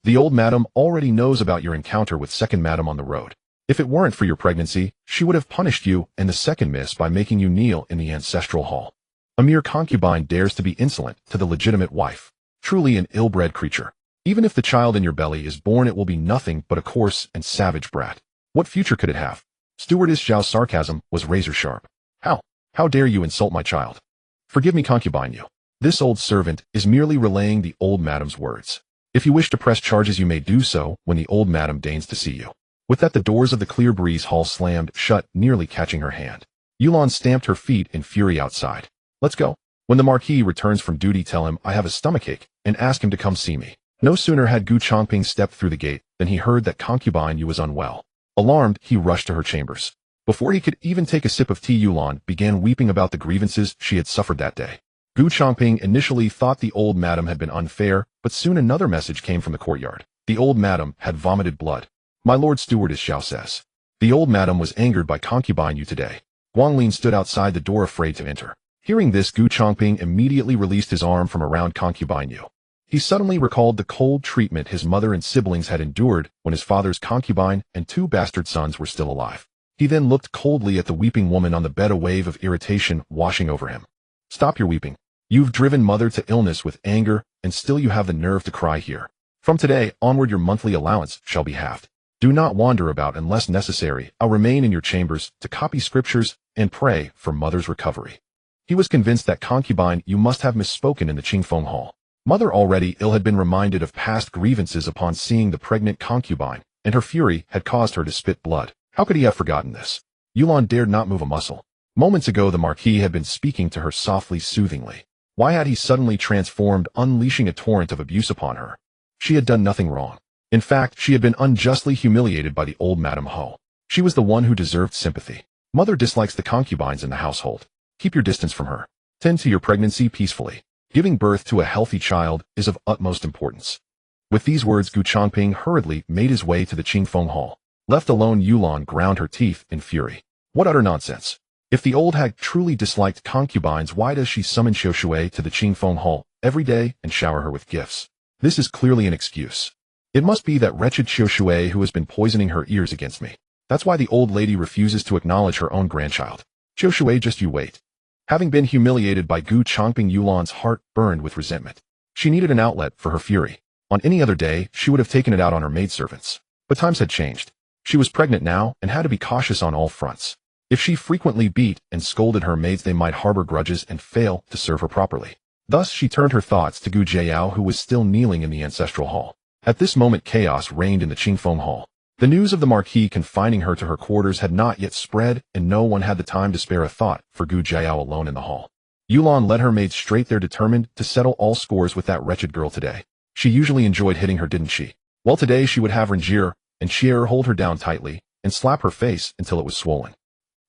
The old madam already knows about your encounter with second madam on the road. If it weren't for your pregnancy, she would have punished you and the second miss by making you kneel in the ancestral hall. A mere concubine dares to be insolent to the legitimate wife. Truly an ill-bred creature. Even if the child in your belly is born, it will be nothing but a coarse and savage brat. What future could it have? Stewardess Zhao's sarcasm was razor-sharp. How dare you insult my child? Forgive me, concubine, you. This old servant is merely relaying the old madam's words. If you wish to press charges, you may do so when the old madam deigns to see you. With that, the doors of the Clear Breeze Hall slammed shut, nearly catching her hand. Yulan stamped her feet in fury outside. Let's go. When the Marquis returns from duty, tell him I have a stomachache and ask him to come see me. No sooner had Gu Changping stepped through the gate than he heard that concubine Yu was unwell. Alarmed, he rushed to her chambers. Before he could even take a sip of tea, Yulan began weeping about the grievances she had suffered that day. Gu Changping initially thought the old madam had been unfair, but soon another message came from the courtyard. The old madam had vomited blood. My lord, stewardess Zhao says. The old madam was angered by concubine Yu today. Guanglin stood outside the door, afraid to enter. Hearing this, Gu Changping immediately released his arm from around concubine Yu. He suddenly recalled the cold treatment his mother and siblings had endured when his father's concubine and 2 bastard sons were still alive. He then looked coldly at the weeping woman on the bed, a wave of irritation washing over him. Stop your weeping. You've driven mother to illness with anger, and still you have the nerve to cry here. From today onward, your monthly allowance shall be halved. Do not wander about unless necessary. I'll remain in your chambers to copy scriptures and pray for mother's recovery. He was convinced that concubine Yu must have misspoken in the Qingfeng Hall. Mother, already ill, had been reminded of past grievances upon seeing the pregnant concubine, and her fury had caused her to spit blood. How could he have forgotten this? Yulan dared not move a muscle. Moments ago, the Marquis had been speaking to her softly, soothingly. Why had he suddenly transformed, unleashing a torrent of abuse upon her? She had done nothing wrong. In fact, she had been unjustly humiliated by the old Madame Ho. She was the one who deserved sympathy. Mother dislikes the concubines in the household. Keep your distance from her. Tend to your pregnancy peacefully. Giving birth to a healthy child is of utmost importance. With these words, Gu Changping hurriedly made his way to the Qingfeng Hall. Left alone, Yulan ground her teeth in fury. What utter nonsense! If the old hag truly disliked concubines, why does she summon Xiushui to the Qingfeng Hall every day and shower her with gifts? This is clearly an excuse. It must be that wretched Xiushui who has been poisoning her ears against me. That's why the old lady refuses to acknowledge her own grandchild. Xiushui, just you wait. Having been humiliated by Gu Changping, Yulan's heart burned with resentment. She needed an outlet for her fury. On any other day, she would have taken it out on her maidservants. But times had changed. She was pregnant now and had to be cautious on all fronts. If she frequently beat and scolded her maids, they might harbor grudges and fail to serve her properly. Thus, she turned her thoughts to Gu Jiao, who was still kneeling in the ancestral hall. At this moment, chaos reigned in the Qingfeng Hall. The news of the Marquis confining her to her quarters had not yet spread, and no one had the time to spare a thought for Gu Jiao alone in the hall. Yulan led her maids straight there, determined to settle all scores with that wretched girl today. She usually enjoyed hitting her, didn't she? Well, today she would have Rangier and Xier hold her down tightly and slap her face until it was swollen.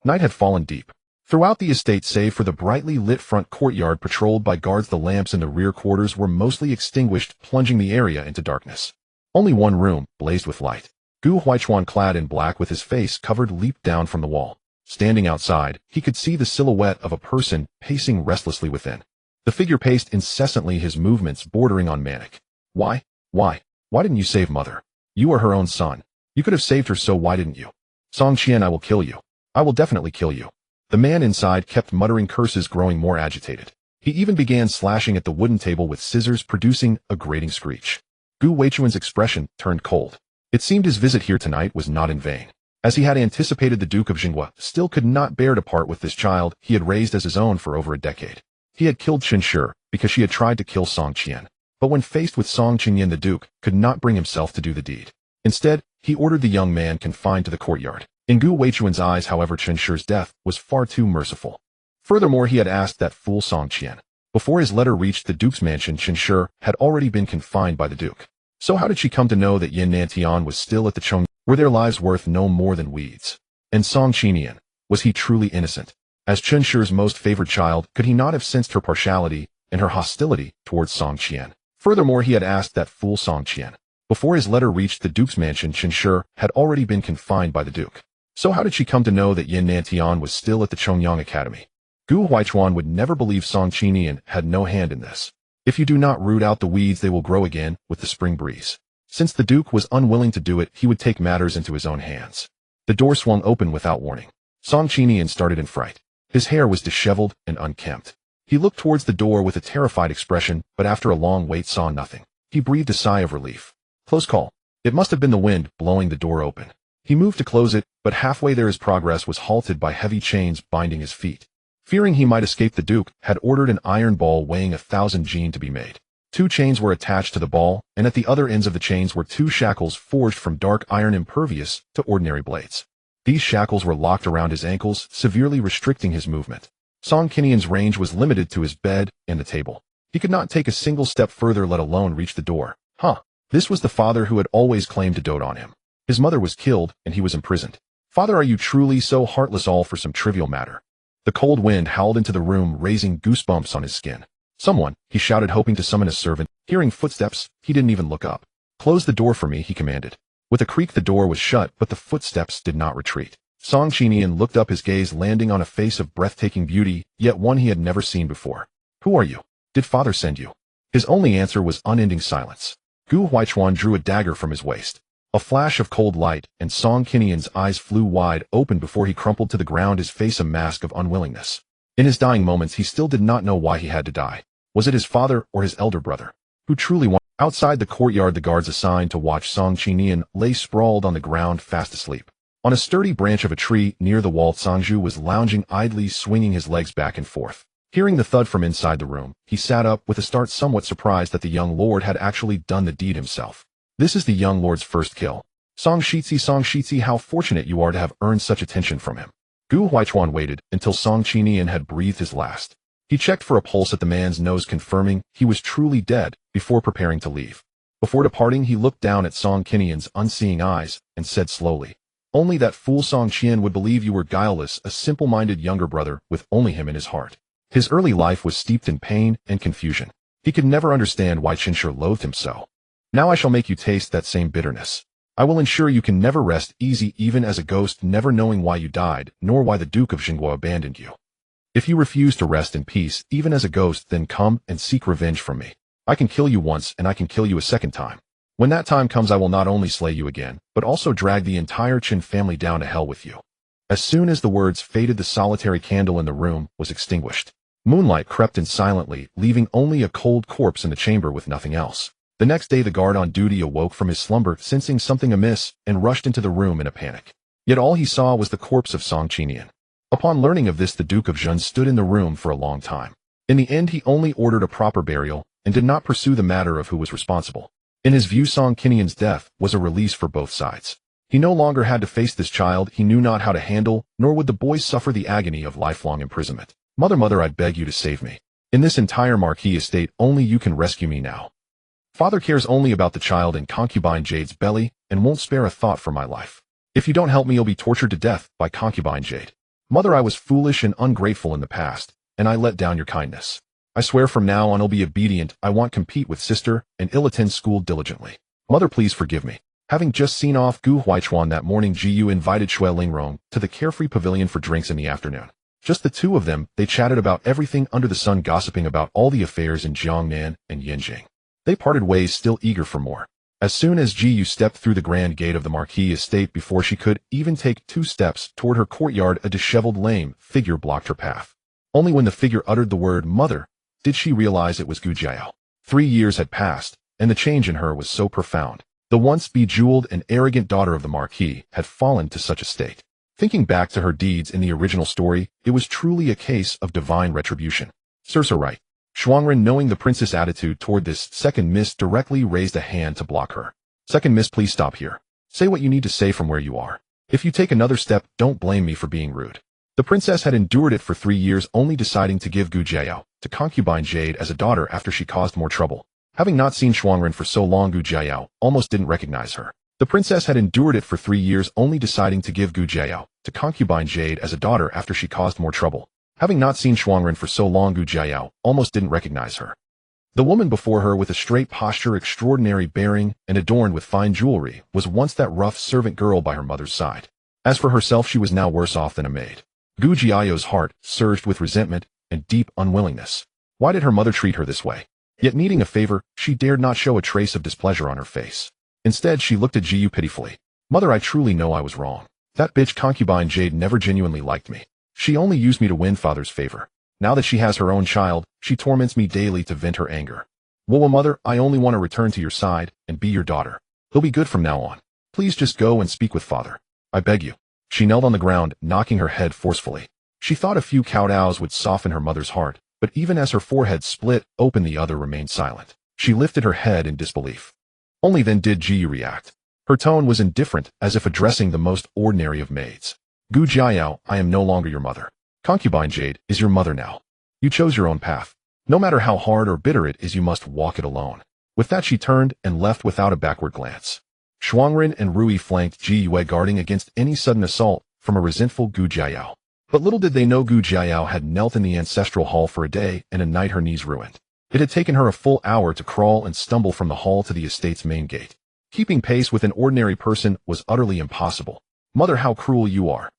Night had fallen deep. Throughout the estate, save for the brightly lit front courtyard patrolled by guards, the lamps in the rear quarters were mostly extinguished, plunging the area into darkness. Only one room blazed with light. Gu Huichuan, clad in black with his face covered, leaped down from the wall. Standing outside, he could see the silhouette of a person pacing restlessly within. The figure paced incessantly, his movements bordering on manic. Why didn't you save mother? You are her own son. You could have saved her, so why didn't you? Song Qian, I will kill you. I will definitely kill you. The man inside kept muttering curses, growing more agitated. He even began slashing at the wooden table with scissors, producing a grating screech. Gu Weichuan's expression turned cold. It seemed his visit here tonight was not in vain. As he had anticipated, the Duke of Jinghua still could not bear to part with this child he had raised as his own for over a decade. He had killed Chen Shi because she had tried to kill Song Qian. But when faced with Song Qingyan, the Duke could not bring himself to do the deed. Instead, he ordered the young man confined to the courtyard. In Gu Weichuan's eyes, however, Chen Shi's death was far too merciful. Furthermore, he had asked that fool Song Qian. Before his letter reached the Duke's mansion, Chen Shi had already been confined by the Duke. So how did she come to know that Yin Nantian was still at the Chong? Were their lives worth no more than weeds? And Song Qinian, was he truly innocent? As Chen Shi's most favored child, could he not have sensed her partiality and her hostility towards Song Qian? Furthermore, he had asked that fool Song Qian. Before his letter reached the Duke's mansion, Chen Shi had already been confined by the Duke. So how did she come to know that Yin Nantian was still at the Chongyang Academy? Gu Huaichuan would never believe Song Qinian had no hand in this. If you do not root out the weeds, they will grow again with the spring breeze. Since the Duke was unwilling to do it, he would take matters into his own hands. The door swung open without warning. Song Qinian started in fright. His hair was disheveled and unkempt. He looked towards the door with a terrified expression, but after a long wait saw nothing. He breathed a sigh of relief. Close call. It must have been the wind blowing the door open. He moved to close it, but halfway there his progress was halted by heavy chains binding his feet. Fearing he might escape, the Duke had ordered an iron ball weighing 1,000 jin to be made. 2 chains were attached to the ball, and at the other ends of the chains were 2 shackles forged from dark iron impervious to ordinary blades. These shackles were locked around his ankles, severely restricting his movement. Song Qinian's range was limited to his bed and the table. He could not take a single step further, let alone reach the door. This was the father who had always claimed to dote on him. His mother was killed, and he was imprisoned. Father, are you truly so heartless, all for some trivial matter? The cold wind howled into the room, raising goosebumps on his skin. Someone, he shouted, hoping to summon a servant. Hearing footsteps, he didn't even look up. Close the door for me, he commanded. With a creak the door was shut, but the footsteps did not retreat. Song Qinian looked up, his gaze landing on a face of breathtaking beauty, yet one he had never seen before. Who are you? Did father send you? His only answer was unending silence. Gu Huaichuan drew a dagger from his waist. A flash of cold light, and Song Qinian's eyes flew wide open before he crumpled to the ground, his face a mask of unwillingness. In his dying moments he still did not know why he had to die. Was it his father or his elder brother? Who truly wanted? Outside the courtyard, the guards assigned to watch Song Qinian lay sprawled on the ground, fast asleep. On a sturdy branch of a tree near the wall, Sangju was lounging idly, swinging his legs back and forth. Hearing the thud from inside the room, he sat up with a start, somewhat surprised that the young lord had actually done the deed himself. This is the young lord's first kill. Song Shitzi, how fortunate you are to have earned such attention from him. Gu Huaichuan waited until Song Qinian had breathed his last. He checked for a pulse at the man's nose, confirming he was truly dead, before preparing to leave. Before departing, he looked down at Song Qinian's unseeing eyes and said slowly, "Only that fool Song Qian would believe you were guileless, a simple-minded younger brother with only him in his heart." His early life was steeped in pain and confusion. He could never understand why Chen Shi loathed him so. Now I shall make you taste that same bitterness. I will ensure you can never rest easy, even as a ghost, never knowing why you died, nor why the Duke of Jingguo abandoned you. If you refuse to rest in peace, even as a ghost, then come and seek revenge from me. I can kill you once, and I can kill you a second time. When that time comes, I will not only slay you again, but also drag the entire Qin family down to hell with you. As soon as the words faded, the solitary candle in the room was extinguished. Moonlight crept in silently, leaving only a cold corpse in the chamber with nothing else. The next day the guard on duty awoke from his slumber, sensing something amiss, and rushed into the room in a panic. Yet all he saw was the corpse of Song Qinian. Upon learning of this, the Duke of Zhen stood in the room for a long time. In the end, he only ordered a proper burial, and did not pursue the matter of who was responsible. In his view, Song Qinian's death was a release for both sides. He no longer had to face this child he knew not how to handle, nor would the boy suffer the agony of lifelong imprisonment. Mother, I beg you to save me. In this entire Marquis estate, only you can rescue me now. Father cares only about the child in concubine Jade's belly, and won't spare a thought for my life. If you don't help me, you'll be tortured to death by concubine Jade. Mother, I was foolish and ungrateful in the past, and I let down your kindness. I swear from now on I'll be obedient. I won't compete with sister, and ill attend school diligently. Mother, please forgive me. Having just seen off Gu Huaichuan that morning, Ji invited Shui Lingrong to the carefree pavilion for drinks in the afternoon. Just the two of them, they chatted about everything under the sun, gossiping about all the affairs in Jiangnan and Yinjing. They parted ways, still eager for more. As soon as Ji stepped through the grand gate of the Marquis estate, before she could even take 2 steps toward her courtyard, a disheveled lame figure blocked her path. Only when the figure uttered the word "mother" did she realize it was Gu Jiao. 3 years had passed, and the change in her was so profound. The once bejeweled and arrogant daughter of the Marquis had fallen to such a state. Thinking back to her deeds in the original story, it was truly a case of divine retribution. Serves right. Shuangren, knowing the princess' attitude toward this second miss, directly raised a hand to block her. "Second miss, please stop here. Say what you need to say from where you are. If you take another step, don't blame me for being rude." The princess had endured it for 3 years, only deciding to give Gu Jiao to concubine Jade as a daughter after she caused more trouble. Having not seen Shuangren for so long, Gu Jiayao almost didn't recognize her. The princess had endured it for 3 years, only deciding to give Gu Jiayao to concubine Jade as a daughter after she caused more trouble. Having not seen Shuangren for so long, Gu Jiayao almost didn't recognize her. The woman before her, with a straight posture, extraordinary bearing, and adorned with fine jewelry, was once that rough servant girl by her mother's side. As for herself, she was now worse off than a maid. Gu Jiayao's heart surged with resentment and deep unwillingness. Why did her mother treat her this way? Yet needing a favor, she dared not show a trace of displeasure on her face. Instead, she looked at Ji Yu pitifully. Mother, I truly know I was wrong. That bitch concubine Jade never genuinely liked me. She only used me to win father's favor. Now that she has her own child, she torments me daily to vent her anger. Well, mother, I only want to return to your side and be your daughter. He'll be good from now on. Please just go and speak with father. I beg you. She knelt on the ground, knocking her head forcefully. She thought a few kowtows would soften her mother's heart, but even as her forehead split open, the other remained silent. She lifted her head in disbelief. Only then did Ji Yu react. Her tone was indifferent, as if addressing the most ordinary of maids. Gu Jiayao, I am no longer your mother. Concubine Jade is your mother now. You chose your own path. No matter how hard or bitter it is, you must walk it alone. With that, she turned and left without a backward glance. Shuangren and Rui flanked Ji Yue, guarding against any sudden assault from a resentful Gu Jiayao. But little did they know Gu Jiayao had knelt in the ancestral hall for a day and a night, her knees ruined. It had taken her a full hour to crawl and stumble from the hall to the estate's main gate. Keeping pace with an ordinary person was utterly impossible. Mother, how cruel you are.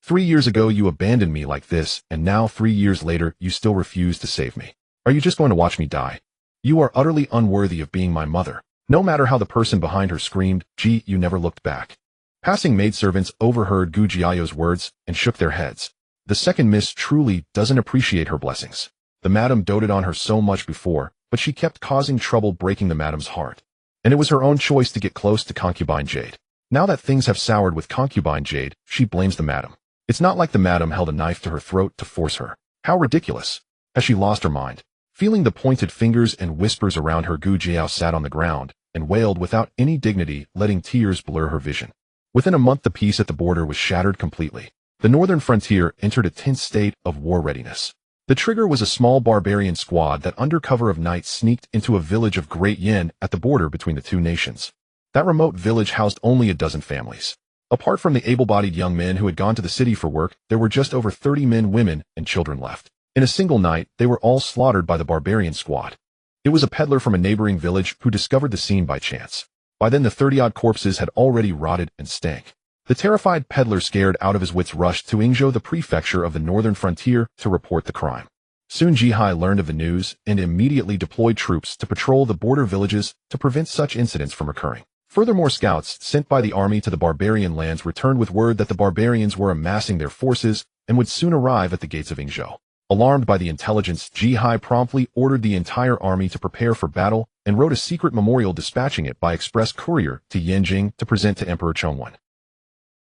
3 years ago you abandoned me like this, and now 3 years later you still refuse to save me. Are you just going to watch me die? You are utterly unworthy of being my mother. No matter how the person behind her screamed, Ji Yu never looked back. Passing maidservants overheard Gu Jiayao's words and shook their heads. The second miss truly doesn't appreciate her blessings. The madam doted on her so much before, but she kept causing trouble, breaking the madam's heart. And it was her own choice to get close to concubine Jade. Now that things have soured with concubine Jade, she blames the madam. It's not like the madam held a knife to her throat to force her. How ridiculous. Has she lost her mind? Feeling the pointed fingers and whispers around her, Gu Jiayao sat on the ground and wailed without any dignity, letting tears blur her vision. Within a month, the peace at the border was shattered completely. The northern frontier entered a tense state of war readiness. The trigger was a small barbarian squad that, under cover of night, sneaked into a village of Great Yin at the border between the two nations. That remote village housed only a dozen families. Apart from the able-bodied young men who had gone to the city for work, there were just over 30 men, women, and children left. In a single night, they were all slaughtered by the barbarian squad. It was a peddler from a neighboring village who discovered the scene by chance. By then, the 30-odd corpses had already rotted and stank. The terrified peddler, scared out of his wits, rushed to Yingzhou, the prefecture of the northern frontier, to report the crime. Soon Jihai learned of the news and immediately deployed troops to patrol the border villages to prevent such incidents from occurring. Furthermore, scouts sent by the army to the barbarian lands returned with word that the barbarians were amassing their forces and would soon arrive at the gates of Yingzhou. Alarmed by the intelligence, Jihai promptly ordered the entire army to prepare for battle and wrote a secret memorial, dispatching it by express courier to Yanjing to present to Emperor Chongwen.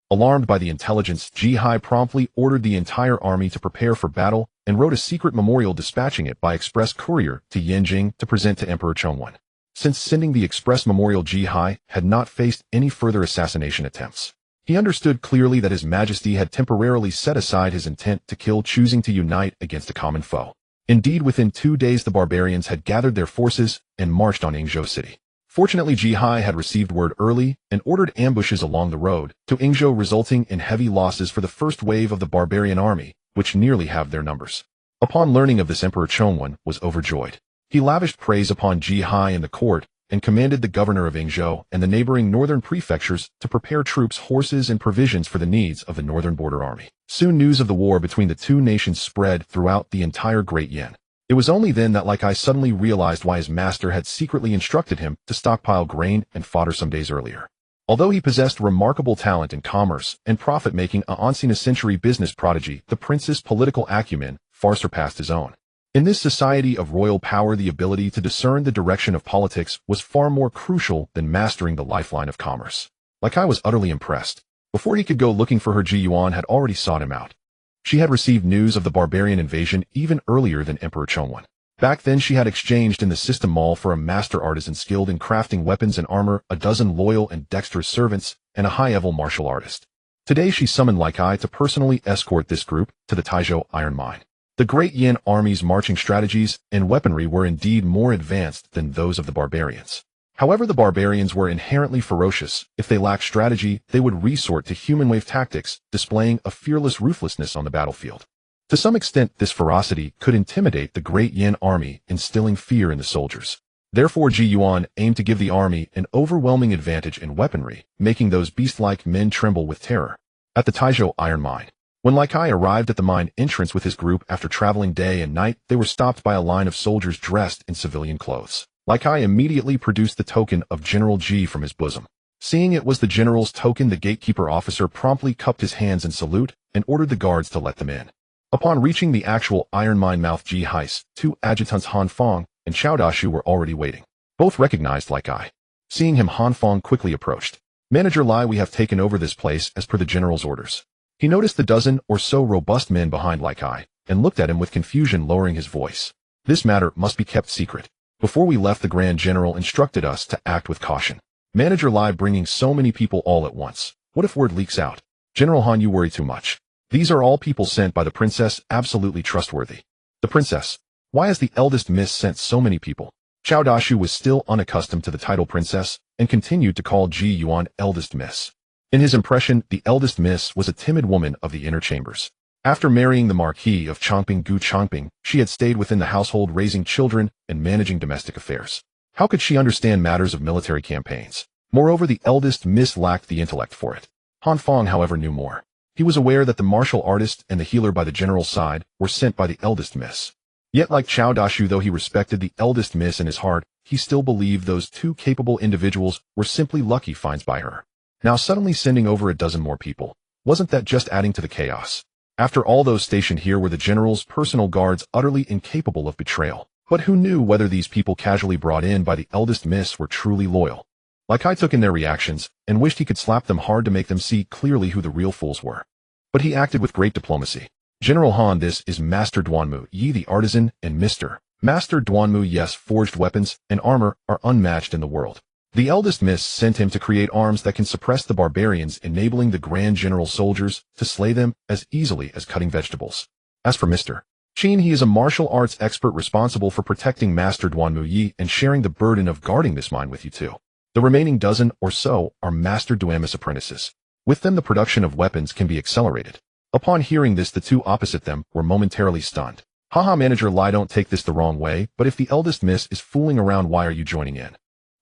Alarmed by the intelligence, Jihai promptly ordered the entire army to prepare for battle and wrote a secret memorial, dispatching it by express courier to Yanjing to present to Emperor Chongwen. Since sending the express memorial, Jihai had not faced any further assassination attempts. He understood clearly that His Majesty had temporarily set aside his intent to kill, choosing to unite against a common foe. Indeed, within 2 days the barbarians had gathered their forces and marched on Yingzhou city. Fortunately, Jihai had received word early and ordered ambushes along the road to Yingzhou, resulting in heavy losses for the first wave of the barbarian army, which nearly halved their numbers. Upon learning of this, Emperor Chongwen was overjoyed. He lavished praise upon Jihai and the court, and commanded the governor of Yingzhou and the neighboring northern prefectures to prepare troops, horses, and provisions for the needs of the northern border army. Soon news of the war between the two nations spread throughout the entire Great Yin. It was only then that Lai Kai suddenly realized why his master had secretly instructed him to stockpile grain and fodder some days earlier. Although he possessed remarkable talent in commerce and profit-making, a once-in-a-century business prodigy, the prince's political acumen far surpassed his own. In this society of royal power, the ability to discern the direction of politics was far more crucial than mastering the lifeline of commerce. Lai Kai was utterly impressed. Before he could go looking for her, Ji Yuan had already sought him out. She had received news of the barbarian invasion even earlier than Emperor Chongwen. Back then, she had exchanged in the system mall for a master artisan skilled in crafting weapons and armor, a dozen loyal and dexterous servants, and a high-level martial artist. Today, she summoned Lai Kai to personally escort this group to the Taizhou iron mine. The Great Yin army's marching strategies and weaponry were indeed more advanced than those of the barbarians. However, the barbarians were inherently ferocious. If they lacked strategy, they would resort to human wave tactics, displaying a fearless ruthlessness on the battlefield. To some extent, this ferocity could intimidate the Great Yin army, instilling fear in the soldiers. Therefore, Ji Duan aimed to give the army an overwhelming advantage in weaponry, making those beast-like men tremble with terror. At the Taizhou iron mine, when Lai Kai arrived at the mine entrance with his group after traveling day and night, they were stopped by a line of soldiers dressed in civilian clothes. Lai Kai immediately produced the token of General Ji from his bosom. Seeing it was the general's token, the gatekeeper officer promptly cupped his hands in salute and ordered the guards to let them in. Upon reaching the actual iron mine mouth, Ji Heis, two adjutants Han Fong and Xiao Dashu were already waiting. Both recognized Lai Kai. Seeing him, Han Fong quickly approached. "Manager Lai, we have taken over this place as per the general's orders." He noticed the dozen or so robust men behind Lai Kai and looked at him with confusion, lowering his voice. "This matter must be kept secret. Before we left, the Grand General instructed us to act with caution. Manager Lai, bringing so many people all at once. What if word leaks out? General Han, you worry too much. These are all people sent by the princess, absolutely trustworthy." "The princess? Why has the eldest miss sent so many people?" Xiao Dashu was still unaccustomed to the title princess and continued to call Ji Yuan eldest miss. In his impression, the eldest miss was a timid woman of the inner chambers. After marrying the Marquis of Changping Gu Changping, she had stayed within the household, raising children and managing domestic affairs. How could she understand matters of military campaigns? Moreover, the eldest miss lacked the intellect for it. Han Fong, however, knew more. He was aware that the martial artist and the healer by the general's side were sent by the eldest miss. Yet, like Xiao Dashu, though he respected the eldest miss in his heart, he still believed those two capable individuals were simply lucky finds by her. Now suddenly sending over a dozen more people, wasn't that just adding to the chaos? After all, those stationed here were the general's personal guards, utterly incapable of betrayal. But who knew whether these people casually brought in by the eldest miss were truly loyal? Lai Kai took in their reactions and wished he could slap them hard to make them see clearly who the real fools were. But he acted with great diplomacy. "General Han, this is Master Duanmu, Yi the artisan, and Mr. Master Duanmu. Yes, forged weapons and armor are unmatched in the world. The eldest miss sent him to create arms that can suppress the barbarians, enabling the Grand General's soldiers to slay them as easily as cutting vegetables. As for Mr. Qin, he is a martial arts expert responsible for protecting Master Duanmu Yi and sharing the burden of guarding this mine with you too. The remaining dozen or so are Master Duanmu's apprentices. With them, the production of weapons can be accelerated." Upon hearing this, the two opposite them were momentarily stunned. "Haha, Manager Lai, don't take this the wrong way, but if the eldest miss is fooling around, why are you joining in?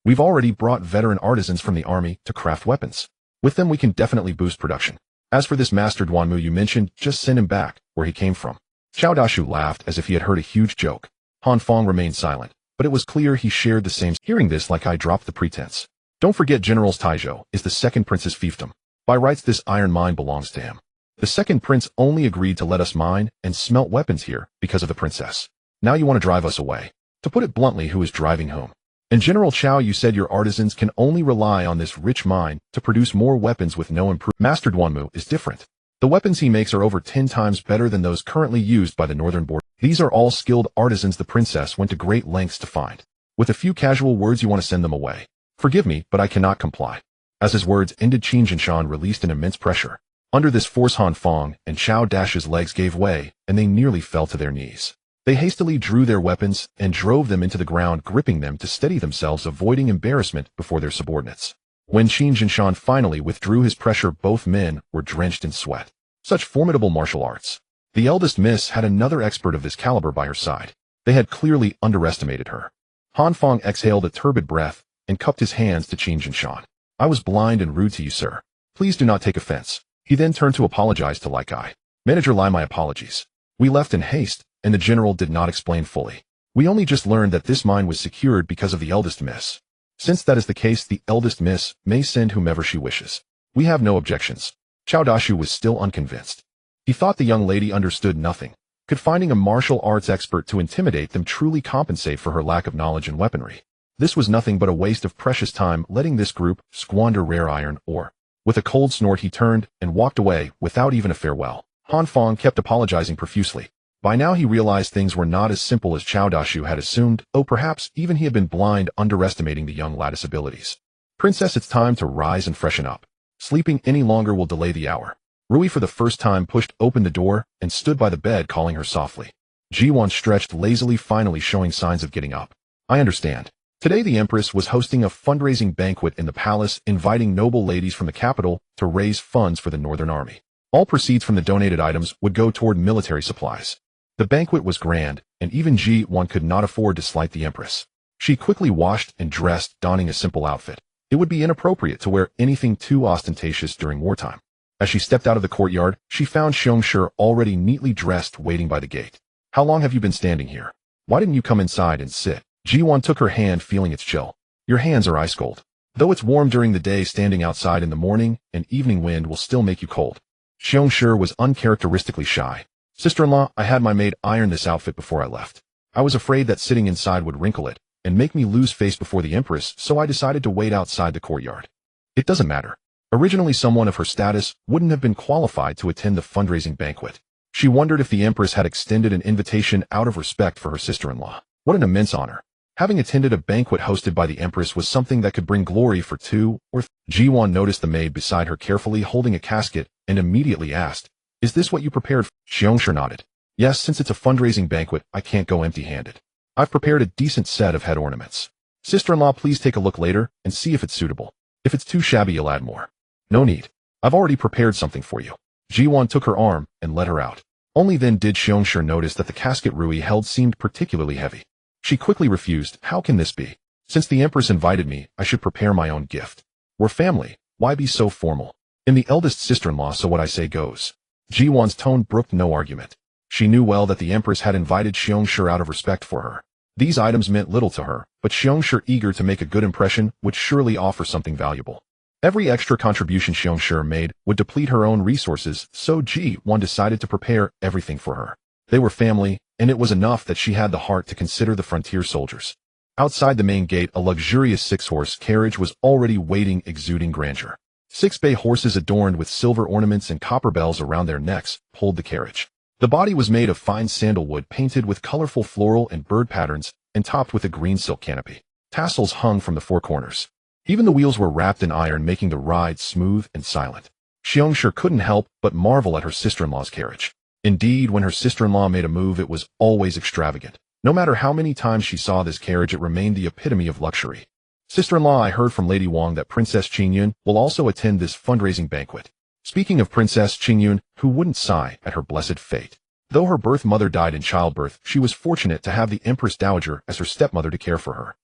We've already brought veteran artisans from the army to craft weapons. With them, we can definitely boost production. As for this Master Duanmu you mentioned, just send him back where he came from." Xiao Dashu laughed as if he had heard a huge joke. Han Fong remained silent, but it was clear he shared the same. Hearing this, Lai Kai dropped the pretense. "Don't forget, General's Taizhou is the second prince's fiefdom. By rights, this iron mine belongs to him. The second prince only agreed to let us mine and smelt weapons here because of the princess. Now you want to drive us away. To put it bluntly, who is driving whom? And General Chao, you said your artisans can only rely on this rich mine to produce more weapons with no improvement. Master Duanmu is different. The weapons he makes are over 10 times better than those currently used by the northern border. These are all skilled artisans the princess went to great lengths to find. With a few casual words, you want to send them away. Forgive me, but I cannot comply." As his words ended, Qin Jinshan released an immense pressure. Under this force, Han Fong and Xiao Dash's legs gave way, and they nearly fell to their knees. They hastily drew their weapons and drove them into the ground, gripping them to steady themselves, avoiding embarrassment before their subordinates. When Qin Jinshan finally withdrew his pressure, both men were drenched in sweat. Such formidable martial arts. The eldest miss had another expert of this caliber by her side. They had clearly underestimated her. Han Fong exhaled a turbid breath and cupped his hands to Qin Jinshan. "I was blind and rude to you, sir. Please do not take offense." He then turned to apologize to Lai Kai. "Manager Lai, my apologies. We left in haste, and the general did not explain fully. We only just learned that this mine was secured because of the eldest miss. Since that is the case, the eldest miss may send whomever she wishes. We have no objections." Xiao Dashu was still unconvinced. He thought the young lady understood nothing. Could finding a martial arts expert to intimidate them truly compensate for her lack of knowledge in weaponry? This was nothing but a waste of precious time, letting this group squander rare iron ore. With a cold snort, he turned and walked away without even a farewell. Han Fong kept apologizing profusely. By now he realized things were not as simple as Xiao Dashu had assumed, or perhaps even he had been blind, underestimating the young lattice abilities. "Princess, it's time to rise and freshen up. Sleeping any longer will delay the hour." Rui for the first time pushed open the door and stood by the bed, calling her softly. Ji Duan stretched lazily, finally showing signs of getting up. I understand. Today the Empress was hosting a fundraising banquet in the palace, inviting noble ladies from the capital to raise funds for the Northern Army. All proceeds from the donated items would go toward military supplies. The banquet was grand, and even Ji Duan could not afford to slight the Empress. She quickly washed and dressed, donning a simple outfit. It would be inappropriate to wear anything too ostentatious during wartime. As she stepped out of the courtyard, she found Xiongshi already neatly dressed waiting by the gate. How long have you been standing here? Why didn't you come inside and sit? Ji Duan took her hand, feeling its chill. Your hands are ice cold. Though it's warm during the day, standing outside in the morning, an evening wind will still make you cold. Xiongshi was uncharacteristically shy. Sister-in-law, I had my maid iron this outfit before I left. I was afraid that sitting inside would wrinkle it and make me lose face before the Empress, so I decided to wait outside the courtyard. It doesn't matter. Originally, someone of her status wouldn't have been qualified to attend the fundraising banquet. She wondered if the Empress had extended an invitation out of respect for her sister-in-law. What an immense honor. Having attended a banquet hosted by the Empress was something that could bring glory for 2 or 3. Ji Duan noticed the maid beside her carefully holding a casket and immediately asked, Is this what you prepared? Xiongshi nodded. Yes, since it's a fundraising banquet, I can't go empty-handed. I've prepared a decent set of head ornaments. Sister-in-law, please take a look later and see if it's suitable. If it's too shabby, you'll add more. No need. I've already prepared something for you. Ji Duan took her arm and led her out. Only then did Xiongshi notice that the casket Rui held seemed particularly heavy. She quickly refused. How can this be? Since the Empress invited me, I should prepare my own gift. We're family. Why be so formal? I'm the eldest sister-in-law, so what I say goes. Ji Duan's tone brooked no argument. She knew well that the Empress had invited Xiongshi out of respect for her. These items meant little to her, but Xiongshi, eager to make a good impression, would surely offer something valuable. Every extra contribution Xiongshi made would deplete her own resources, so Ji Duan decided to prepare everything for her. They were family, and it was enough that she had the heart to consider the frontier soldiers. Outside the main gate, a luxurious 6-horse carriage was already waiting, exuding grandeur. 6 bay horses adorned with silver ornaments and copper bells around their necks pulled the carriage. The body was made of fine sandalwood, painted with colorful floral and bird patterns, and topped with a green silk canopy. Tassels hung from the 4 corners. Even the wheels were wrapped in iron, making the ride smooth and silent. Xiongshi couldn't help but marvel at her sister-in-law's carriage. Indeed, when her sister-in-law made a move, it was always extravagant. No matter how many times she saw this carriage, it remained the epitome of luxury. Sister-in-law, I heard from Lady Wang that Princess Qingyun will also attend this fundraising banquet. Speaking of Princess Qingyun, who wouldn't sigh at her blessed fate? Though her birth mother died in childbirth, she was fortunate to have the Empress Dowager as her stepmother to care for her.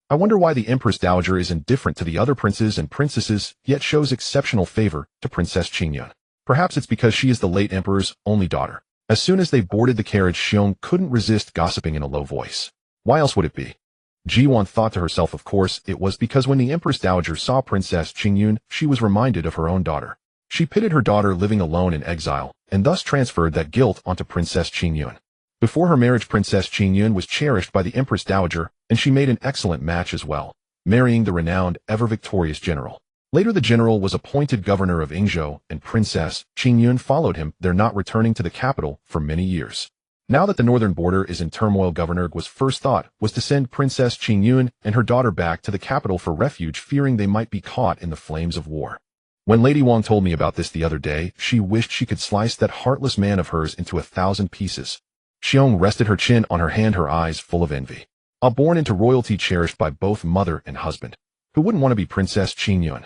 I wonder why the Empress Dowager is indifferent to the other princes and princesses, yet shows exceptional favor to Princess Qingyun. Perhaps it's because she is the late emperor's only daughter. As soon as they boarded the carriage, Xiong couldn't resist gossiping in a low voice. Why else would it be? Ji Duan thought to herself, of course, it was because when the Empress Dowager saw Princess Qingyun, she was reminded of her own daughter. She pitied her daughter living alone in exile, and thus transferred that guilt onto Princess Qingyun. Before her marriage, Princess Qingyun was cherished by the Empress Dowager, and she made an excellent match as well, marrying the renowned, ever-victorious general. Later the general was appointed governor of Yingzhou, and Princess Qingyun followed him, there not returning to the capital for many years. Now that the northern border is in turmoil, Governor Gu's first thought was to send Princess Qingyun and her daughter back to the capital for refuge, fearing they might be caught in the flames of war. When Lady Wang told me about this the other day, she wished she could slice that heartless man of hers into 1,000 pieces. Xiong rested her chin on her hand, her eyes full of envy. Born into royalty, cherished by both mother and husband. Who wouldn't want to be Princess Qingyun?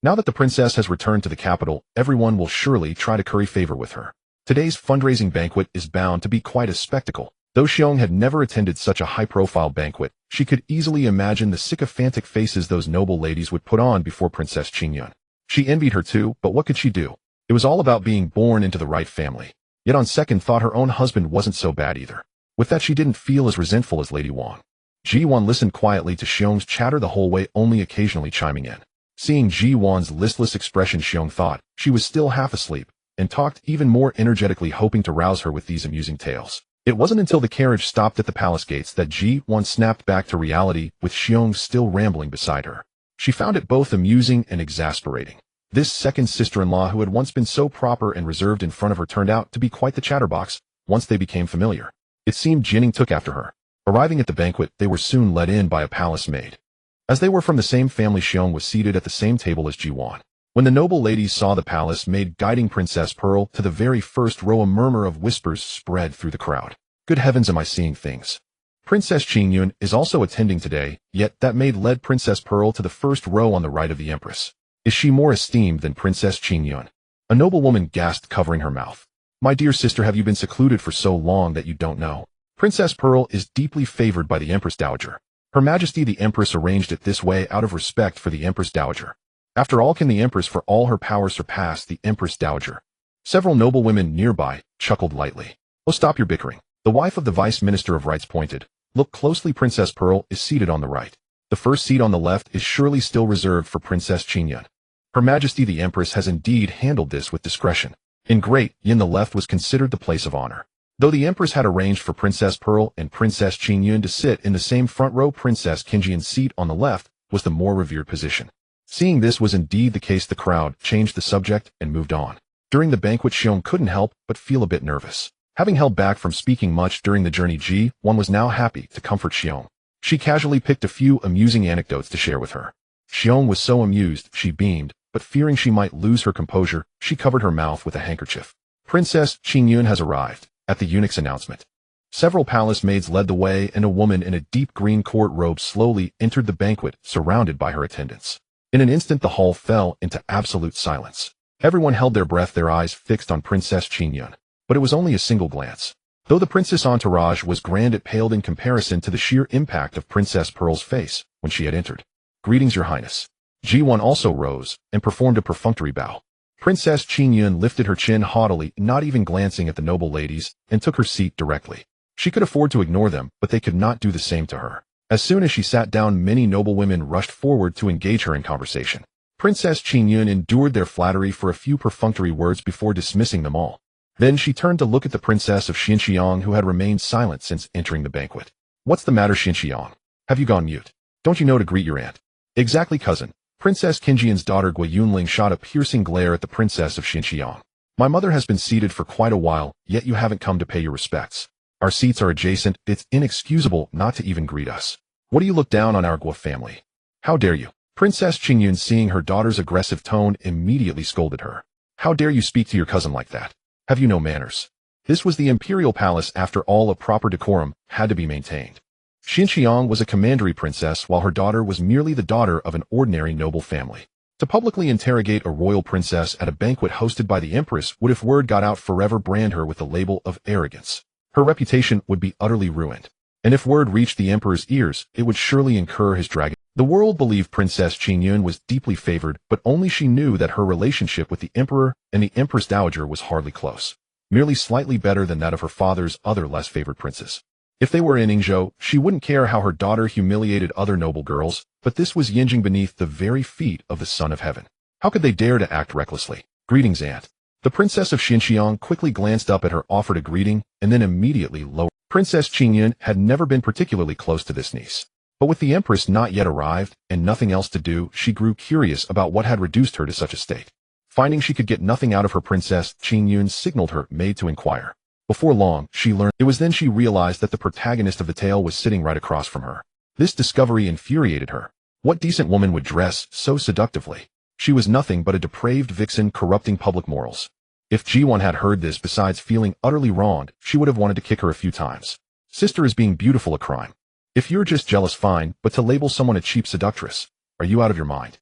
Now that the princess has returned to the capital, everyone will surely try to curry favor with her. Today's fundraising banquet is bound to be quite a spectacle. Though Xiong had never attended such a high-profile banquet, she could easily imagine the sycophantic faces those noble ladies would put on before Princess Qingyun. She envied her too, but what could she do? It was all about being born into the right family. Yet on second thought, her own husband wasn't so bad either. With that, she didn't feel as resentful as Lady Wang. Ji Duan listened quietly to Xiong's chatter the whole way, only occasionally chiming in. Seeing Ji Duan's listless expression, Xiong thought she was still half asleep, and talked even more energetically, hoping to rouse her with these amusing tales. It wasn't until the carriage stopped at the palace gates that Ji Duan snapped back to reality, with Xiong still rambling beside her. She found it both amusing and exasperating. This second sister-in-law, who had once been so proper and reserved in front of her, turned out to be quite the chatterbox once they became familiar. It seemed Jining took after her. Arriving at the banquet, they were soon let in by a palace maid. As they were from the same family, Xiong was seated at the same table as Ji Duan. When the noble ladies saw the palace maid guiding Princess Pearl to the very first row, a murmur of whispers spread through the crowd. Good heavens, am I seeing things? Princess Qingyun is also attending today, yet that maid led Princess Pearl to the first row on the right of the Empress. Is she more esteemed than Princess Qingyun? A noblewoman gasped, covering her mouth. My dear sister, have you been secluded for so long that you don't know? Princess Pearl is deeply favored by the Empress Dowager. Her Majesty the Empress arranged it this way out of respect for the Empress Dowager. After all, can the Empress for all her power surpass the Empress Dowager? Several noblewomen nearby chuckled lightly. Oh, stop your bickering. The wife of the Vice Minister of Rights pointed. Look closely, Princess Pearl is seated on the right. The first seat on the left is surely still reserved for Princess Qingyun. Her Majesty the Empress has indeed handled this with discretion. In Great Yin, the left was considered the place of honor. Though the Empress had arranged for Princess Pearl and Princess Qingyun to sit in the same front row, Princess Qingyun's seat on the left was the more revered position. Seeing this was indeed the case, the crowd changed the subject and moved on. During the banquet, Xiong couldn't help but feel a bit nervous. Having held back from speaking much during the journey, Ji Duan was now happy to comfort Xiong. She casually picked a few amusing anecdotes to share with her. Xiong was so amused she beamed, but fearing she might lose her composure, she covered her mouth with a handkerchief. Princess Qingyun has arrived. At the eunuch's announcement, several palace maids led the way, and a woman in a deep green court robe slowly entered the banquet, surrounded by her attendants. In an instant, the hall fell into absolute silence. Everyone held their breath, their eyes fixed on Princess Qingyun. But it was only a single glance. Though the princess' entourage was grand, it paled in comparison to the sheer impact of Princess Pearl's face when she had entered. Greetings, Your Highness. Ji Duan also rose and performed a perfunctory bow. Princess Qingyun lifted her chin haughtily, not even glancing at the noble ladies, and took her seat directly. She could afford to ignore them, but they could not do the same to her. As soon as she sat down, many noblewomen rushed forward to engage her in conversation. Princess Qingyun endured their flattery for a few perfunctory words before dismissing them all. Then she turned to look at the Princess of Xinxiang, who had remained silent since entering the banquet. What's the matter, Xinxiang? Have you gone mute? Don't you know to greet your aunt? Exactly, cousin. Princess Qingyun's daughter Gu Yunling shot a piercing glare at the Princess of Xinxiang. My mother has been seated for quite a while, yet you haven't come to pay your respects. Our seats are adjacent. It's inexcusable not to even greet us. What do you look down on our Gu family? How dare you? Princess Qingyun, seeing her daughter's aggressive tone, immediately scolded her. How dare you speak to your cousin like that? Have you no manners? This was the imperial palace. After all, a proper decorum had to be maintained. Xinxiang was a commandery princess, while her daughter was merely the daughter of an ordinary noble family. To publicly interrogate a royal princess at a banquet hosted by the Empress would, if word got out, forever brand her with the label of arrogance. Her reputation would be utterly ruined. And if word reached the Emperor's ears, it would surely incur his dragon. The world believed Princess Qingyun was deeply favored, but only she knew that her relationship with the Emperor and the Empress Dowager was hardly close, merely slightly better than that of her father's other less favored princes. If they were in Yingzhou, she wouldn't care how her daughter humiliated other noble girls, but this was Yinjing beneath the very feet of the Son of Heaven. How could they dare to act recklessly? Greetings, aunt. The Princess of Xinxiang quickly glanced up at her, offered a greeting, and then immediately lowered. Princess Qingyun had never been particularly close to this niece. But with the Empress not yet arrived, and nothing else to do, she grew curious about what had reduced her to such a state. Finding she could get nothing out of her, Princess Qingyun signaled her maid to inquire. Before long, she learned. It was then she realized that the protagonist of the tale was sitting right across from her. This discovery infuriated her. What decent woman would dress so seductively? She was nothing but a depraved vixen corrupting public morals. If Ji Duan had heard this, besides feeling utterly wronged, she would have wanted to kick her a few times. Sister, is being beautiful a crime? If you're just jealous, fine, but to label someone a cheap seductress, are you out of your mind?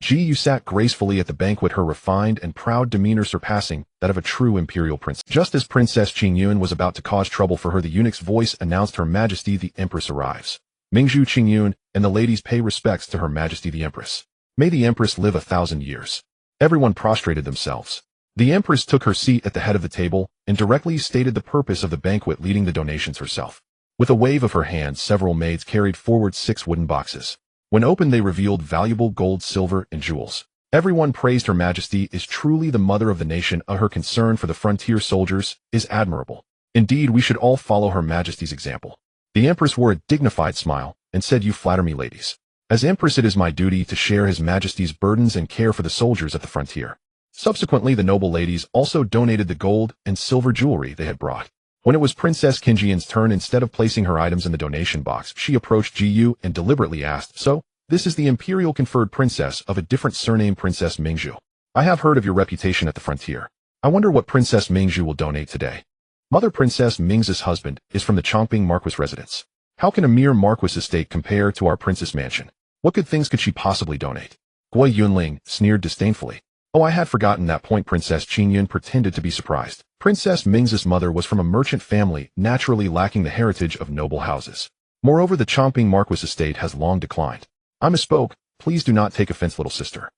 Ji sat gracefully at the banquet, her refined and proud demeanor surpassing that of a true imperial princess. Just as Princess Qingyun was about to cause trouble for her, the eunuch's voice announced, Her Majesty the Empress arrives. Mingzhu Qingyun and the ladies pay respects to Her Majesty the Empress. May the Empress live 1,000 years. Everyone prostrated themselves. The Empress took her seat at the head of the table and directly stated the purpose of the banquet, leading the donations herself. With a wave of her hand, several maids carried forward 6 wooden boxes. When opened, they revealed valuable gold, silver, and jewels. Everyone praised Her Majesty is truly the mother of the nation. Her concern for the frontier soldiers is admirable. Indeed, we should all follow Her Majesty's example. The Empress wore a dignified smile and said, You flatter me, ladies. As Empress, it is my duty to share His Majesty's burdens and care for the soldiers at the frontier. Subsequently, the noble ladies also donated the gold and silver jewelry they had brought. When it was Princess Qingyun's turn, instead of placing her items in the donation box, she approached Ji and deliberately asked, So, this is the imperial conferred princess of a different surname, Princess Mingzhu. I have heard of your reputation at the frontier. I wonder what Princess Mingzhu will donate today. Mother Princess Ming's husband is from the Changping Marquis residence. How can a mere Marquis estate compare to our princess mansion? What good things could she possibly donate? Guo Yunling sneered disdainfully. Oh, I had forgotten that point. Princess Qingyun pretended to be surprised. Princess Ming's mother was from a merchant family, naturally lacking the heritage of noble houses. Moreover, the Changping Marquis estate has long declined. I misspoke. Please do not take offense, little sister.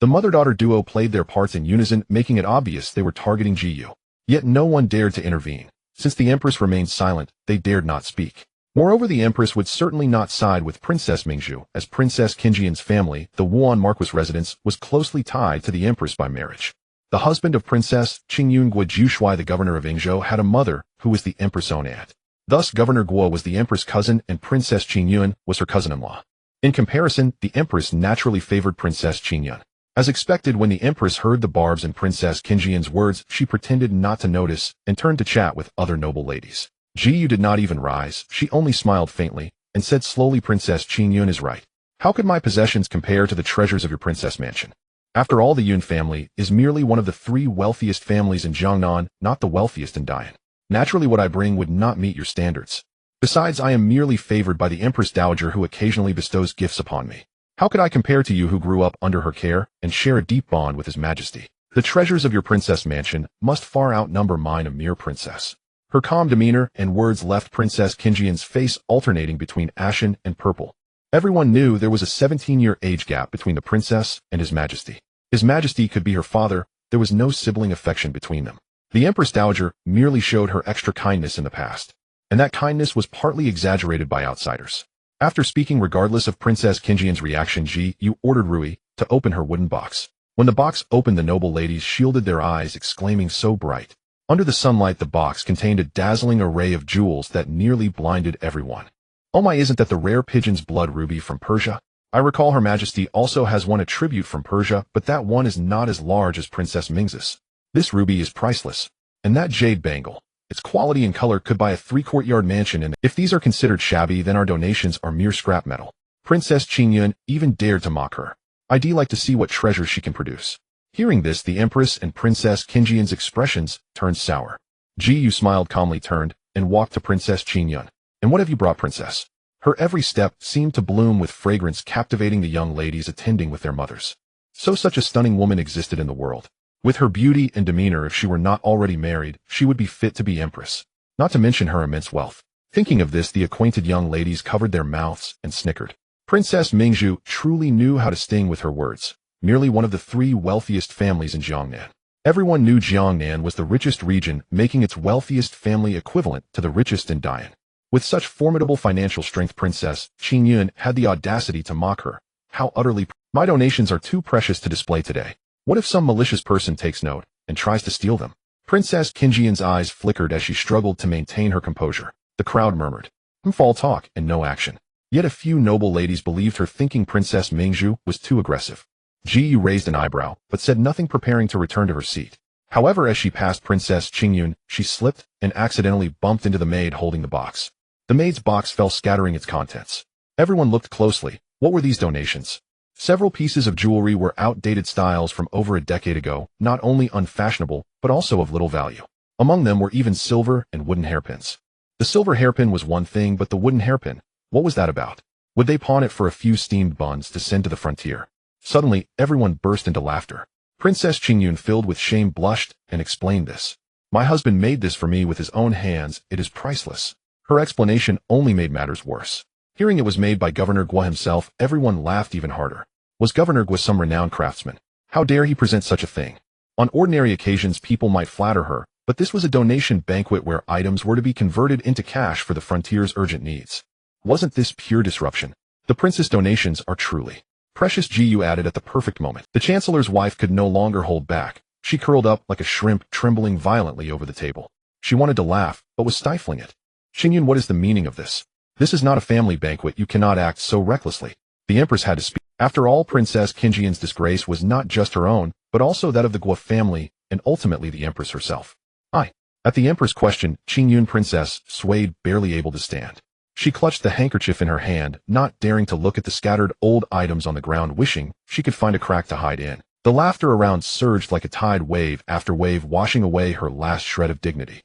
The mother-daughter duo played their parts in unison, making it obvious they were targeting Ji Yu. Yet no one dared to intervene. Since the Empress remained silent, they dared not speak. Moreover, the Empress would certainly not side with Princess Mingzhu, as Princess Qingyun's family, the Wuan Marquis residence, was closely tied to the Empress by marriage. The husband of Princess Qingyun Guo Jushui, the governor of Yingzhou, had a mother who was the Empress' own aunt. Thus, Governor Guo was the Empress' cousin and Princess Qingyun was her cousin-in-law. In comparison, the Empress naturally favored Princess Qingyun. As expected, when the Empress heard the barbs in Princess Qingyun's words, she pretended not to notice and turned to chat with other noble ladies. Ji Yu did not even rise, she only smiled faintly and said slowly, Princess Qingyun is right. How could my possessions compare to the treasures of your princess mansion? After all, the Yun family is merely one of the 3 wealthiest families in Jiangnan, not the wealthiest in Dian. Naturally, what I bring would not meet your standards. Besides, I am merely favored by the Empress Dowager, who occasionally bestows gifts upon me. How could I compare to you, who grew up under her care and share a deep bond with His Majesty? The treasures of your princess mansion must far outnumber mine, a mere princess. Her calm demeanor and words left Princess Qingyun's face alternating between ashen and purple. Everyone knew there was a 17-year age gap between the princess and His Majesty. His Majesty could be her father, there was no sibling affection between them. The Empress Dowager merely showed her extra kindness in the past, and that kindness was partly exaggerated by outsiders. After speaking regardless of Princess Qingyun's reaction, Ji Yu ordered Rui to open her wooden box. When the box opened, the noble ladies shielded their eyes, exclaiming, so bright. Under the sunlight, the box contained a dazzling array of jewels that nearly blinded everyone. Oh my, isn't that the rare pigeon's blood ruby from Persia? I recall Her Majesty also has one, a tribute from Persia, but that one is not as large as Princess Ming's. This ruby is priceless. And that jade bangle, its quality and color could buy a 3-courtyard mansion, and if these are considered shabby, then our donations are mere scrap metal. Princess Qingyun even dared to mock her. I'd like to see what treasures she can produce. Hearing this, the Empress and Princess Qingyun's expressions turned sour. Ji Yu smiled calmly, turned, and walked to Princess Qingyun. And what have you brought, Princess? Her every step seemed to bloom with fragrance, captivating the young ladies attending with their mothers. So such a stunning woman existed in the world. With her beauty and demeanor, if she were not already married, she would be fit to be Empress. Not to mention her immense wealth. Thinking of this, the acquainted young ladies covered their mouths and snickered. Princess Mingzhu truly knew how to sting with her words. Merely one of the 3 wealthiest families in Jiangnan. Everyone knew Jiangnan was the richest region, making its wealthiest family equivalent to the richest in Dian. With such formidable financial strength, Princess Qingyun had the audacity to mock her. How utterly... My donations are too precious to display today. What if some malicious person takes note and tries to steal them? Princess Qingyun's eyes flickered as she struggled to maintain her composure. The crowd murmured, "Fall talk," and no action. Yet a few noble ladies believed her, thinking Princess Mingzhu was too aggressive. Ji Yu raised an eyebrow, but said nothing, preparing to return to her seat. However, as she passed Princess Qingyun, she slipped and accidentally bumped into the maid holding the box. The maid's box fell, scattering its contents. Everyone looked closely. What were these donations? Several pieces of jewelry were outdated styles from over a decade ago, not only unfashionable, but also of little value. Among them were even silver and wooden hairpins. The silver hairpin was one thing, but the wooden hairpin, what was that about? Would they pawn it for a few steamed buns to send to the frontier? Suddenly, everyone burst into laughter. Princess Qingyun, filled with shame, blushed and explained this. My husband made this for me with his own hands, it is priceless. Her explanation only made matters worse. Hearing it was made by Governor Guo himself, everyone laughed even harder. Was Governor Guo some renowned craftsman? How dare he present such a thing? On ordinary occasions, people might flatter her, but this was a donation banquet where items were to be converted into cash for the frontier's urgent needs. Wasn't this pure disruption? The princess donations are truly precious, Ji Yu added at the perfect moment. The chancellor's wife could no longer hold back. She curled up like a shrimp, trembling violently over the table. She wanted to laugh, but was stifling it. Qingyun, what is the meaning of this? This is not a family banquet, you cannot act so recklessly. The Empress had to speak. After all, Princess Qingyun's disgrace was not just her own, but also that of the Guo family, and ultimately the Empress herself. At the Empress' question, Qingyun Princess swayed, barely able to stand. She clutched the handkerchief in her hand, not daring to look at the scattered old items on the ground, wishing she could find a crack to hide in. The laughter around surged like a tide, wave after wave, washing away her last shred of dignity.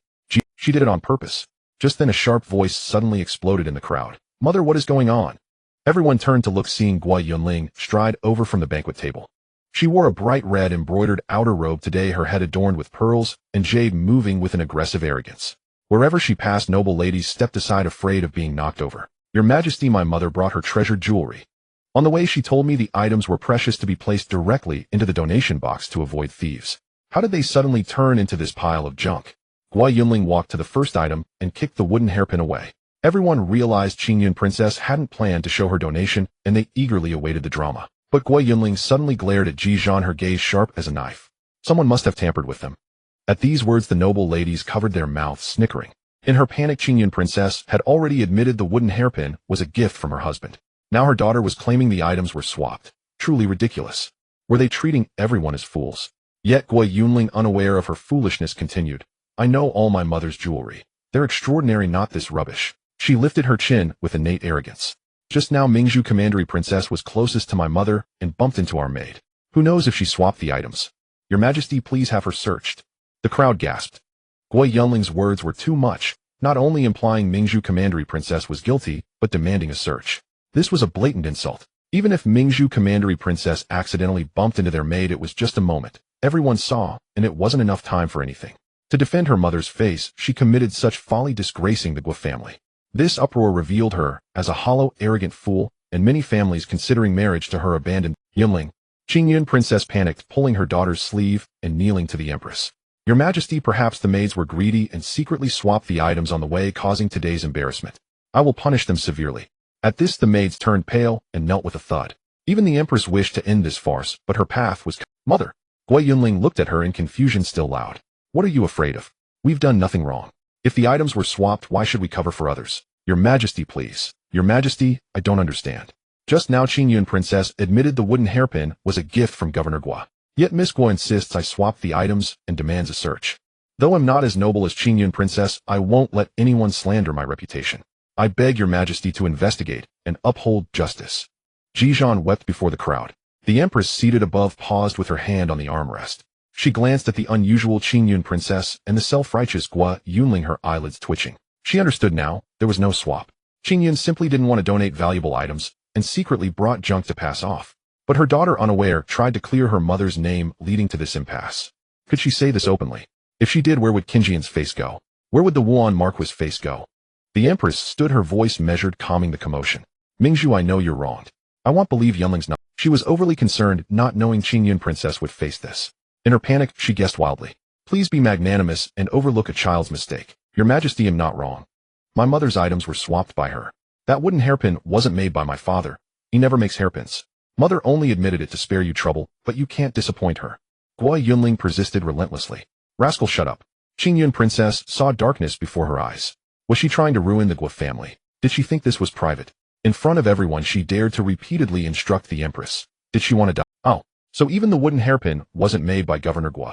She did it on purpose. Just then a sharp voice suddenly exploded in the crowd. Mother, what is going on? Everyone turned to look, seeing Gu Yunling stride over from the banquet table. She wore a bright red embroidered outer robe today, her head adorned with pearls and jade, moving with an aggressive arrogance. Wherever she passed, noble ladies stepped aside, afraid of being knocked over. Your Majesty, my mother brought her treasured jewelry. On the way, she told me the items were precious, to be placed directly into the donation box to avoid thieves. How did they suddenly turn into this pile of junk? Gu Yunling walked to the first item and kicked the wooden hairpin away. Everyone realized Qingyun Princess hadn't planned to show her donation, and they eagerly awaited the drama. But Gu Yunling suddenly glared at Ji Duan, her gaze sharp as a knife. Someone must have tampered with them. At these words, the noble ladies covered their mouths, snickering. In her panic, Qingyun Princess had already admitted the wooden hairpin was a gift from her husband. Now her daughter was claiming the items were swapped. Truly ridiculous. Were they treating everyone as fools? Yet Gu Yunling, unaware of her foolishness, continued. I know all my mother's jewelry. They're extraordinary, not this rubbish. She lifted her chin with innate arrogance. Just now Mingzhu Commandery Princess was closest to my mother and bumped into our maid. Who knows if she swapped the items? Your Majesty, please have her searched. The crowd gasped. Gu Yunling's words were too much, not only implying Mingzhu Commandery Princess was guilty, but demanding a search. This was a blatant insult. Even if Mingzhu Commandery Princess accidentally bumped into their maid, it was just a moment. Everyone saw, and it wasn't enough time for anything. To defend her mother's face, she committed such folly, disgracing the Gu family. This uproar revealed her as a hollow, arrogant fool, and many families considering marriage to her abandoned Yunling. Qingyun Princess panicked, pulling her daughter's sleeve and kneeling to the Empress. Your Majesty, perhaps the maids were greedy and secretly swapped the items on the way, causing today's embarrassment. I will punish them severely. At this, the maids turned pale and knelt with a thud. Even the Empress wished to end this farce, but her path was Mother. Gu Yunling looked at her in confusion, still loud. What are you afraid of? We've done nothing wrong. If the items were swapped, why should we cover for others? Your Majesty, please. Your Majesty, I don't understand. Just now Qingyun Princess admitted the wooden hairpin was a gift from Governor Gu. Yet Miss Gu insists I swapped the items and demands a search. Though I'm not as noble as Qingyun Princess, I won't let anyone slander my reputation. I beg your Majesty to investigate and uphold justice. Ji Duan wept before the crowd. The Empress, seated above, paused with her hand on the armrest. She glanced at the unusual Qingyun Princess and the self-righteous Gu Yunling, her eyelids twitching. She understood now. There was no swap. Qingyun simply didn't want to donate valuable items and secretly brought junk to pass off. But her daughter, unaware, tried to clear her mother's name, leading to this impasse. Could she say this openly? If she did, where would Qingyun's face go? Where would the Wuan Marquis' face go? The Empress stood, her voice measured, calming the commotion. Mingzhu, I know you're wronged. I won't believe Yunling's not. She was overly concerned, not knowing Qingyun Princess would face this. In her panic, she guessed wildly. Please be magnanimous and overlook a child's mistake. Your Majesty, I'm not wrong. My mother's items were swapped by her. That wooden hairpin wasn't made by my father. He never makes hairpins. Mother only admitted it to spare you trouble, but you can't disappoint her. Gu Yunling persisted relentlessly. Rascal, shut up. Qingyun Princess saw darkness before her eyes. Was she trying to ruin the Gu family? Did she think this was private? In front of everyone, she dared to repeatedly instruct the Empress. Did she want to die? Oh, so even the wooden hairpin wasn't made by Governor Gu.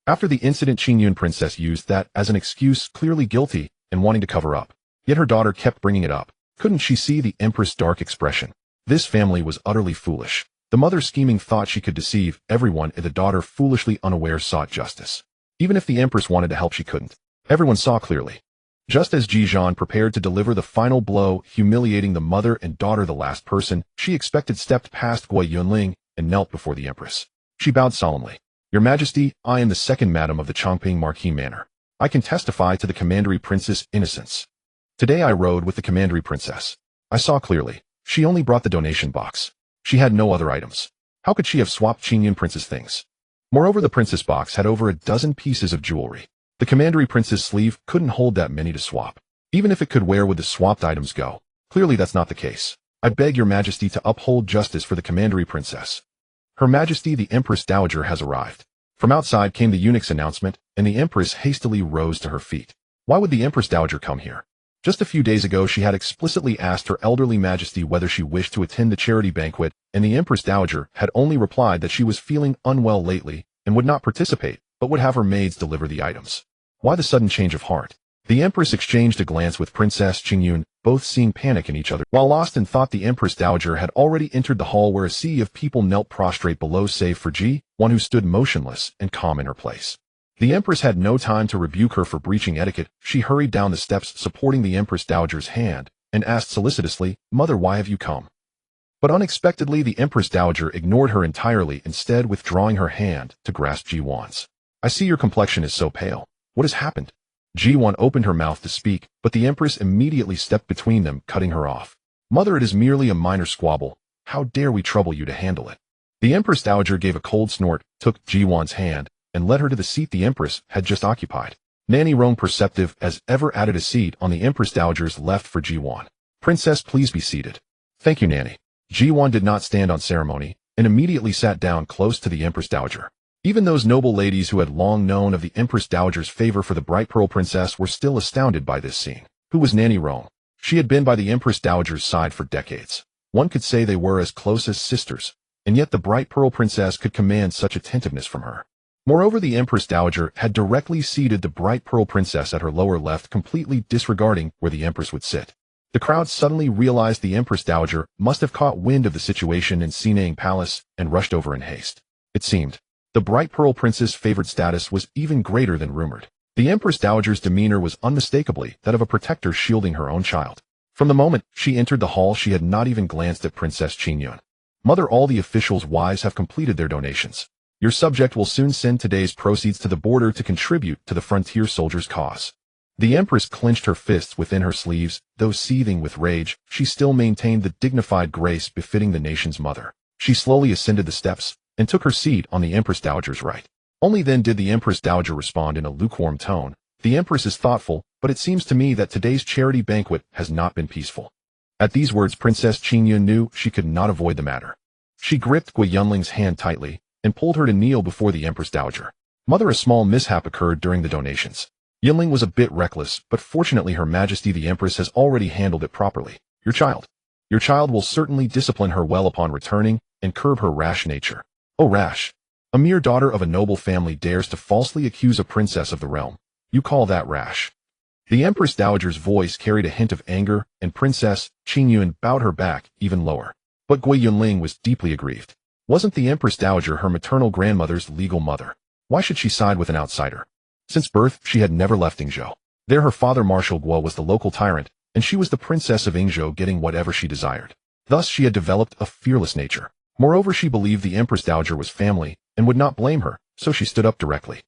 After the incident, Qingyun Princess used that as an excuse, clearly guilty and wanting to cover up. Yet her daughter kept bringing it up. Couldn't she see the Empress' dark expression? This family was utterly foolish. The mother, scheming, thought she could deceive everyone, and the daughter, foolishly unaware, sought justice. Even if the Empress wanted to help, she couldn't. Everyone saw clearly. Just as Ji Duan prepared to deliver the final blow, humiliating the mother and daughter, the last person she expected stepped past Gu Yunling and knelt before the Empress. She bowed solemnly. Your Majesty, I am the second Madam of the Changping Marquis Manor. I can testify to the Commandery Princess' innocence. Today I rode with the Commandery Princess. I saw clearly. She only brought the donation box. She had no other items. How could she have swapped Qingyun Prince's things? Moreover, the princess box had over a dozen pieces of jewelry. The Commandery Prince's sleeve couldn't hold that many to swap. Even if it could, where would the swapped items go? Clearly that's not the case. I beg your Majesty to uphold justice for the Commandery Princess. Her Majesty the Empress Dowager has arrived. From outside came the eunuch's announcement, and the Empress hastily rose to her feet. Why would the Empress Dowager come here? Just a few days ago she had explicitly asked her elderly Majesty whether she wished to attend the charity banquet, and the Empress Dowager had only replied that she was feeling unwell lately and would not participate, but would have her maids deliver the items. Why the sudden change of heart? The Empress exchanged a glance with Princess Qingyun, both seeing panic in each other. While lost in thought, the Empress Dowager had already entered the hall, where a sea of people knelt prostrate below, save for Ji, one who stood motionless and calm in her place. The Empress had no time to rebuke her for breaching etiquette. She hurried down the steps supporting the Empress Dowager's hand and asked solicitously, "Mother, why have you come?" But unexpectedly the Empress Dowager ignored her entirely, instead withdrawing her hand to grasp Ji Duan's. "I see your complexion is so pale. What has happened?" Ji Duan opened her mouth to speak, but the Empress immediately stepped between them, cutting her off. "Mother, it is merely a minor squabble. How dare we trouble you to handle it?" The Empress Dowager gave a cold snort, took Ji Duan's hand, and led her to the seat the Empress had just occupied. Nanny Rong, perceptive as ever, added a seat on the Empress Dowager's left for Ji Duan. "Princess, please be seated." "Thank you, Nanny." Ji Duan did not stand on ceremony, and immediately sat down close to the Empress Dowager. Even those noble ladies who had long known of the Empress Dowager's favor for the bright pearl princess were still astounded by this scene. Who was Nanny Rong? She had been by the Empress Dowager's side for decades. One could say they were as close as sisters, and yet the bright pearl princess could command such attentiveness from her. Moreover, the Empress Dowager had directly seated the bright pearl princess at her lower left, completely disregarding where the Empress would sit. The crowd suddenly realized the Empress Dowager must have caught wind of the situation in Sinang Palace and rushed over in haste. It seemed the bright pearl princess' favored status was even greater than rumored. The Empress Dowager's demeanor was unmistakably that of a protector shielding her own child. From the moment she entered the hall, she had not even glanced at Princess Qingyun. "Mother, all the officials' wives have completed their donations. Your subject will soon send today's proceeds to the border to contribute to the frontier soldiers' cause." The Empress clenched her fists within her sleeves. Though seething with rage, she still maintained the dignified grace befitting the nation's mother. She slowly ascended the steps and took her seat on the Empress Dowager's right. Only then did the Empress Dowager respond in a lukewarm tone. "The Empress is thoughtful, but it seems to me that today's charity banquet has not been peaceful." At these words, Princess Qingyun knew she could not avoid the matter. She gripped Gu Yunling's hand tightly and pulled her to kneel before the Empress Dowager. "Mother, a small mishap occurred during the donations. Yunling was a bit reckless, but fortunately Her Majesty the Empress has already handled it properly. Your child will certainly discipline her well upon returning and curb her rash nature." "Oh, rash. A mere daughter of a noble family dares to falsely accuse a princess of the realm. You call that rash?" The Empress Dowager's voice carried a hint of anger, and Princess Qingyun bowed her back even lower. But Gu Yunling was deeply aggrieved. Wasn't the Empress Dowager her maternal grandmother's legal mother? Why should she side with an outsider? Since birth, she had never left Yingzhou. There her father Marshal Guo was the local tyrant, and she was the princess of Yingzhou, getting whatever she desired. Thus she had developed a fearless nature. Moreover, she believed the Empress Dowager was family and would not blame her, so she stood up directly.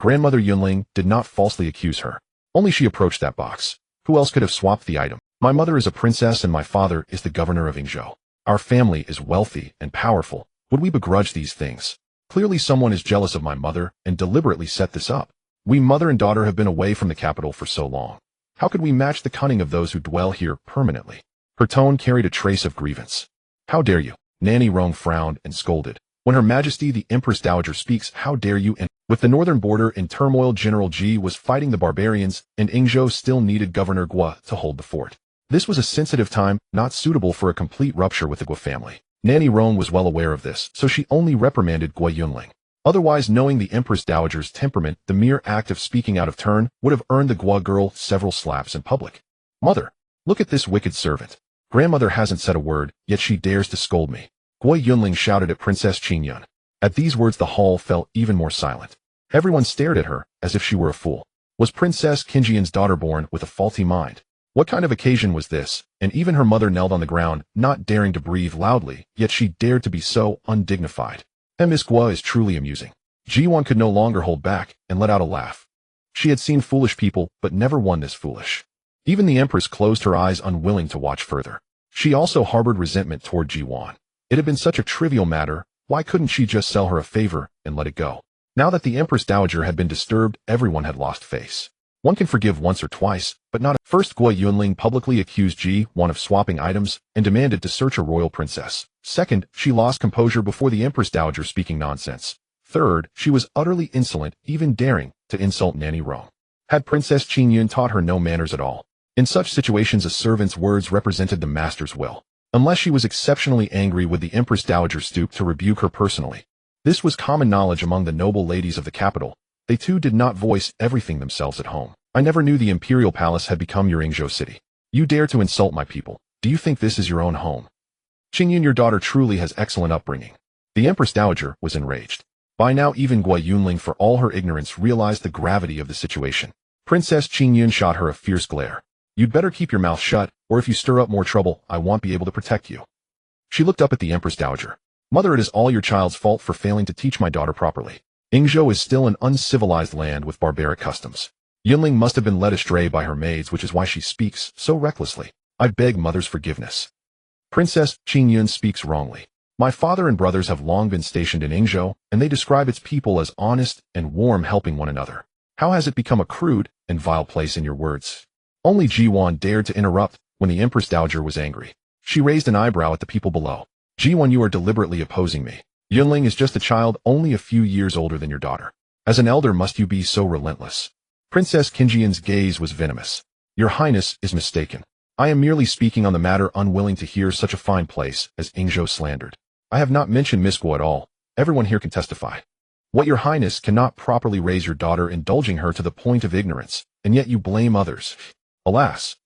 Grandmother Yunling did not falsely accuse her. Only she approached that box. Who else could have swapped the item? "My mother is a princess and my father is the governor of Yingzhou. Our family is wealthy and powerful. Would we begrudge these things? Clearly someone is jealous of my mother and deliberately set this up. We mother and daughter have been away from the capital for so long. How could we match the cunning of those who dwell here permanently?" Her tone carried a trace of grievance. "How dare you?" Nanny Rong frowned and scolded. "When Her Majesty the Empress Dowager speaks, how dare you?" And with the northern border in turmoil, General Ji was fighting the barbarians, and Yingzhou still needed Governor Guo to hold the fort. This was a sensitive time, not suitable for a complete rupture with the Guo family. Nanny Rong was well aware of this, so she only reprimanded Gu Yunling. Otherwise, knowing the Empress Dowager's temperament, the mere act of speaking out of turn would have earned the Guo girl several slaps in public. "Mother, look at this wicked servant. Grandmother hasn't said a word, yet she dares to scold me," Gu Yunling shouted at Princess Qingyun. At these words the hall fell even more silent. Everyone stared at her, as if she were a fool. Was Princess Qingyun's daughter born with a faulty mind? What kind of occasion was this? And even her mother knelt on the ground, not daring to breathe loudly, yet she dared to be so undignified. Miss Guo is truly amusing. Ji Duan could no longer hold back and let out a laugh. She had seen foolish people, but never one this foolish. Even the Empress closed her eyes, unwilling to watch further. She also harbored resentment toward Ji Duan. It had been such a trivial matter, why couldn't she just sell her a favor and let it go? Now that the Empress Dowager had been disturbed, everyone had lost face. One can forgive once or twice, but not. First, Gu Yunling publicly accused Ji Duan of swapping items and demanded to search a royal princess. Second, she lost composure before the Empress Dowager speaking nonsense. Third, she was utterly insolent, even daring to insult Nanny Rong. Had Princess Qingyun taught her no manners at all? In such situations, a servant's words represented the master's will. Unless she was exceptionally angry, would the Empress Dowager stoop to rebuke her personally? This was common knowledge among the noble ladies of the capital. They too did not voice everything themselves at home. "I never knew the imperial palace had become your Yingzhou city. You dare to insult my people. Do you think this is your own home? Qingyun, your daughter truly has excellent upbringing." The Empress Dowager was enraged. By now even Gui Yunling, for all her ignorance, realized the gravity of the situation. Princess Qingyun shot her a fierce glare. You'd better keep your mouth shut, or if you stir up more trouble, I won't be able to protect you. She looked up at the Empress Dowager. Mother, it is all your child's fault for failing to teach my daughter properly. Yingzhou is still an uncivilized land with barbaric customs. Yunling must have been led astray by her maids, which is why she speaks so recklessly. I beg mother's forgiveness. Princess Qingyun speaks wrongly. My father and brothers have long been stationed in Yingzhou, and they describe its people as honest and warm, helping one another. How has it become a crude and vile place in your words? Only Ji Duan dared to interrupt when the Empress Dowager was angry. She raised an eyebrow at the people below. Ji Duan, you are deliberately opposing me. Yunling is just a child, only a few years older than your daughter. As an elder, must you be so relentless? Princess Qingyun's gaze was venomous. Your Highness is mistaken. I am merely speaking on the matter, unwilling to hear such a fine place as Yingzhou slandered. I have not mentioned Miss Guo at all. Everyone here can testify. What your Highness cannot properly raise your daughter, indulging her to the point of ignorance, and yet you blame others. Alas.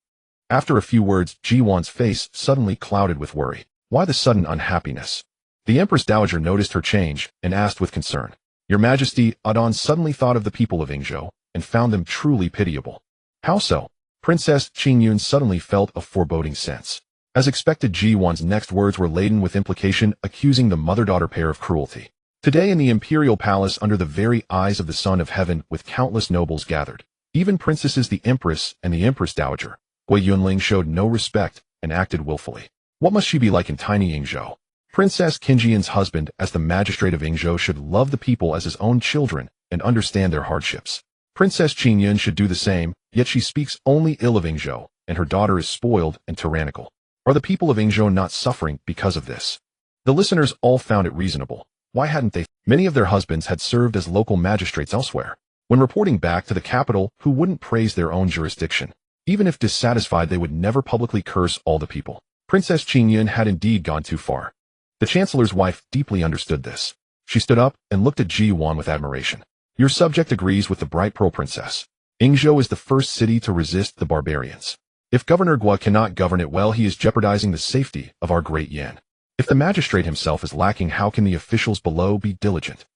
After a few words, Ji Duan's face suddenly clouded with worry. Why the sudden unhappiness? The Empress Dowager noticed her change and asked with concern. Your Majesty, Adon suddenly thought of the people of Yingzhou and found them truly pitiable. How so? Princess Qingyun suddenly felt a foreboding sense. As expected, Ji Duan's next words were laden with implication, accusing the mother-daughter pair of cruelty. Today in the imperial palace, under the very eyes of the Son of Heaven, with countless nobles gathered, even princesses the Empress and the Empress Dowager, Gui Yunling showed no respect and acted willfully. What must she be like in tiny Yingzhou? Princess Qingyun's husband, as the magistrate of Yingzhou, should love the people as his own children and understand their hardships. Princess Qingyun should do the same, yet she speaks only ill of Yingzhou, and her daughter is spoiled and tyrannical. Are the people of Yingzhou not suffering because of this? The listeners all found it reasonable. Why hadn't they? Many of their husbands had served as local magistrates elsewhere. When reporting back to the capital, who wouldn't praise their own jurisdiction? Even if dissatisfied, they would never publicly curse all the people. Princess Qingyun had indeed gone too far. The chancellor's wife deeply understood this. She stood up and looked at Ji Duan with admiration. Your subject agrees with the bright pearl princess. Yingzhou is the first city to resist the barbarians. If Governor Guo cannot govern it well, he is jeopardizing the safety of our great Yan. If the magistrate himself is lacking, how can the officials below be diligent?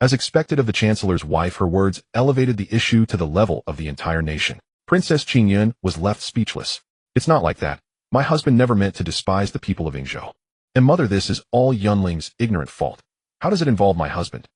As expected of the chancellor's wife, her words elevated the issue to the level of the entire nation. Princess Qingyun was left speechless. It's not like that. My husband never meant to despise the people of Yingzhou. And mother, this is all Yunling's ignorant fault. How does it involve my husband?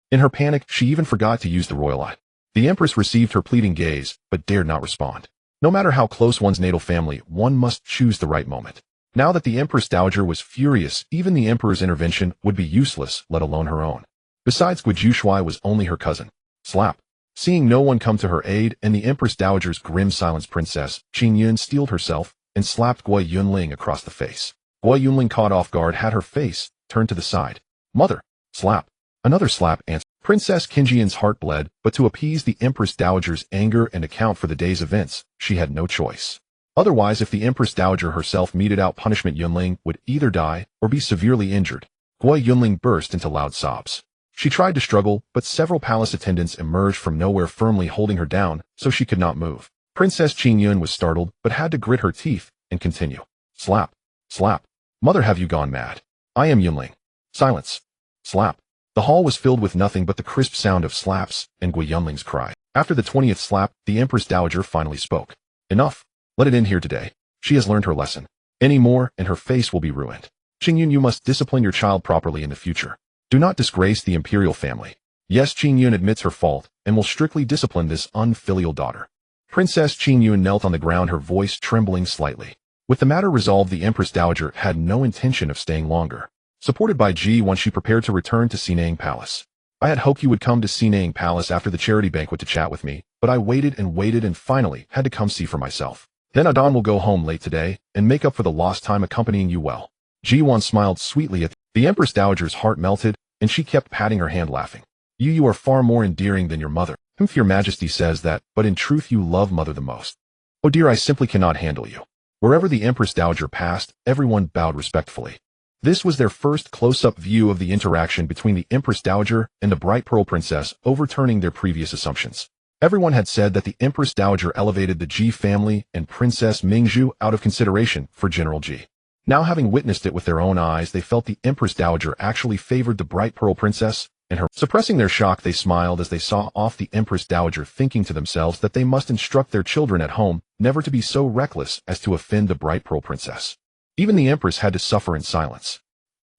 In her panic, she even forgot to use the royal eye. The Empress received her pleading gaze, but dared not respond. No matter how close one's natal family, one must choose the right moment. Now that the Empress Dowager was furious, even the Emperor's intervention would be useless, let alone her own. Besides, Gu Jushui was only her cousin. Slap. Seeing no one come to her aid and the Empress Dowager's grim silence, Princess Qingyun steeled herself and slapped Gui Yunling across the face. Gui Yunling, caught off guard, had her face turned to the side. Mother. Slap. Another slap answered. Princess Qingyun's heart bled, but to appease the Empress Dowager's anger and account for the day's events, she had no choice. Otherwise, if the Empress Dowager herself meted out punishment, Yunling would either die or be severely injured. Gui Yunling burst into loud sobs. She tried to struggle, but several palace attendants emerged from nowhere, firmly holding her down, so she could not move. Princess Qingyun was startled, but had to grit her teeth and continue. Slap. Slap. Mother, have you gone mad? I am Yunling. Silence. Slap. The hall was filled with nothing but the crisp sound of slaps and Gui Yunling's cry. After the 20th slap, the Empress Dowager finally spoke. Enough. Let it end here today. She has learned her lesson. Any more, and her face will be ruined. Qingyun, you must discipline your child properly in the future. Do not disgrace the imperial family. Yes, Qingyun admits her fault, and will strictly discipline this unfilial daughter. Princess Qingyun knelt on the ground, her voice trembling slightly. With the matter resolved, the Empress Dowager had no intention of staying longer. Supported by Ji Duan, she prepared to return to Xinang Palace. I had hoped you would come to Xinang Palace after the charity banquet to chat with me, but I waited and finally had to come see for myself. Then Adon will go home late today and make up for the lost time accompanying you well. Ji Duan smiled sweetly at the Empress Dowager's heart melted, and she kept patting her hand, laughing. You are far more endearing than your mother. Your Majesty says that, but in truth you love mother the most. Oh dear, I simply cannot handle you. Wherever the Empress Dowager passed, everyone bowed respectfully. This was their first close-up view of the interaction between the Empress Dowager and the Bright Pearl Princess, overturning their previous assumptions. Everyone had said that the Empress Dowager elevated the Ji family and Princess Mingzhu out of consideration for General Ji. Now, having witnessed it with their own eyes, they felt the Empress Dowager actually favored the Bright Pearl Princess and her. Suppressing their shock, they smiled as they saw off the Empress Dowager, thinking to themselves that they must instruct their children at home never to be so reckless as to offend the bright pearl princess. Even the Empress had to suffer in silence.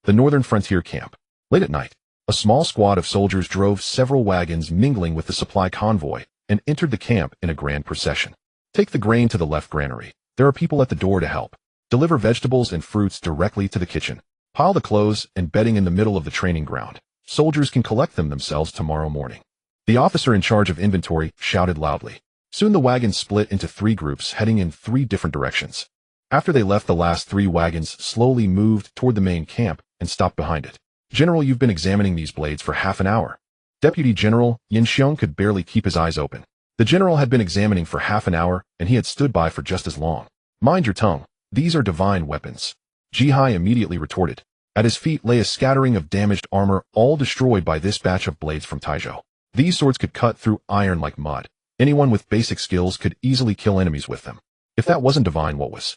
The northern frontier camp. Late at night, a small squad of soldiers drove several wagons mingling with the supply convoy and entered the camp in a grand procession. Take the grain to the left granary. There are people at the door to help. Deliver vegetables and fruits directly to the kitchen. Pile the clothes and bedding in the middle of the training ground. Soldiers can collect them themselves tomorrow morning. The officer in charge of inventory shouted loudly. Soon the wagons split into 3 groups heading in 3 different directions. After they left, the last 3 wagons slowly moved toward the main camp and stopped behind it. General, you've been examining these blades for half an hour. Deputy General Yin Xiong could barely keep his eyes open. The general had been examining for half an hour, and he had stood by for just as long. Mind your tongue. These are divine weapons. Ji Hai immediately retorted. At his feet lay a scattering of damaged armor, all destroyed by this batch of blades from Taizhou. These swords could cut through iron like mud. Anyone with basic skills could easily kill enemies with them. If that wasn't divine, what was?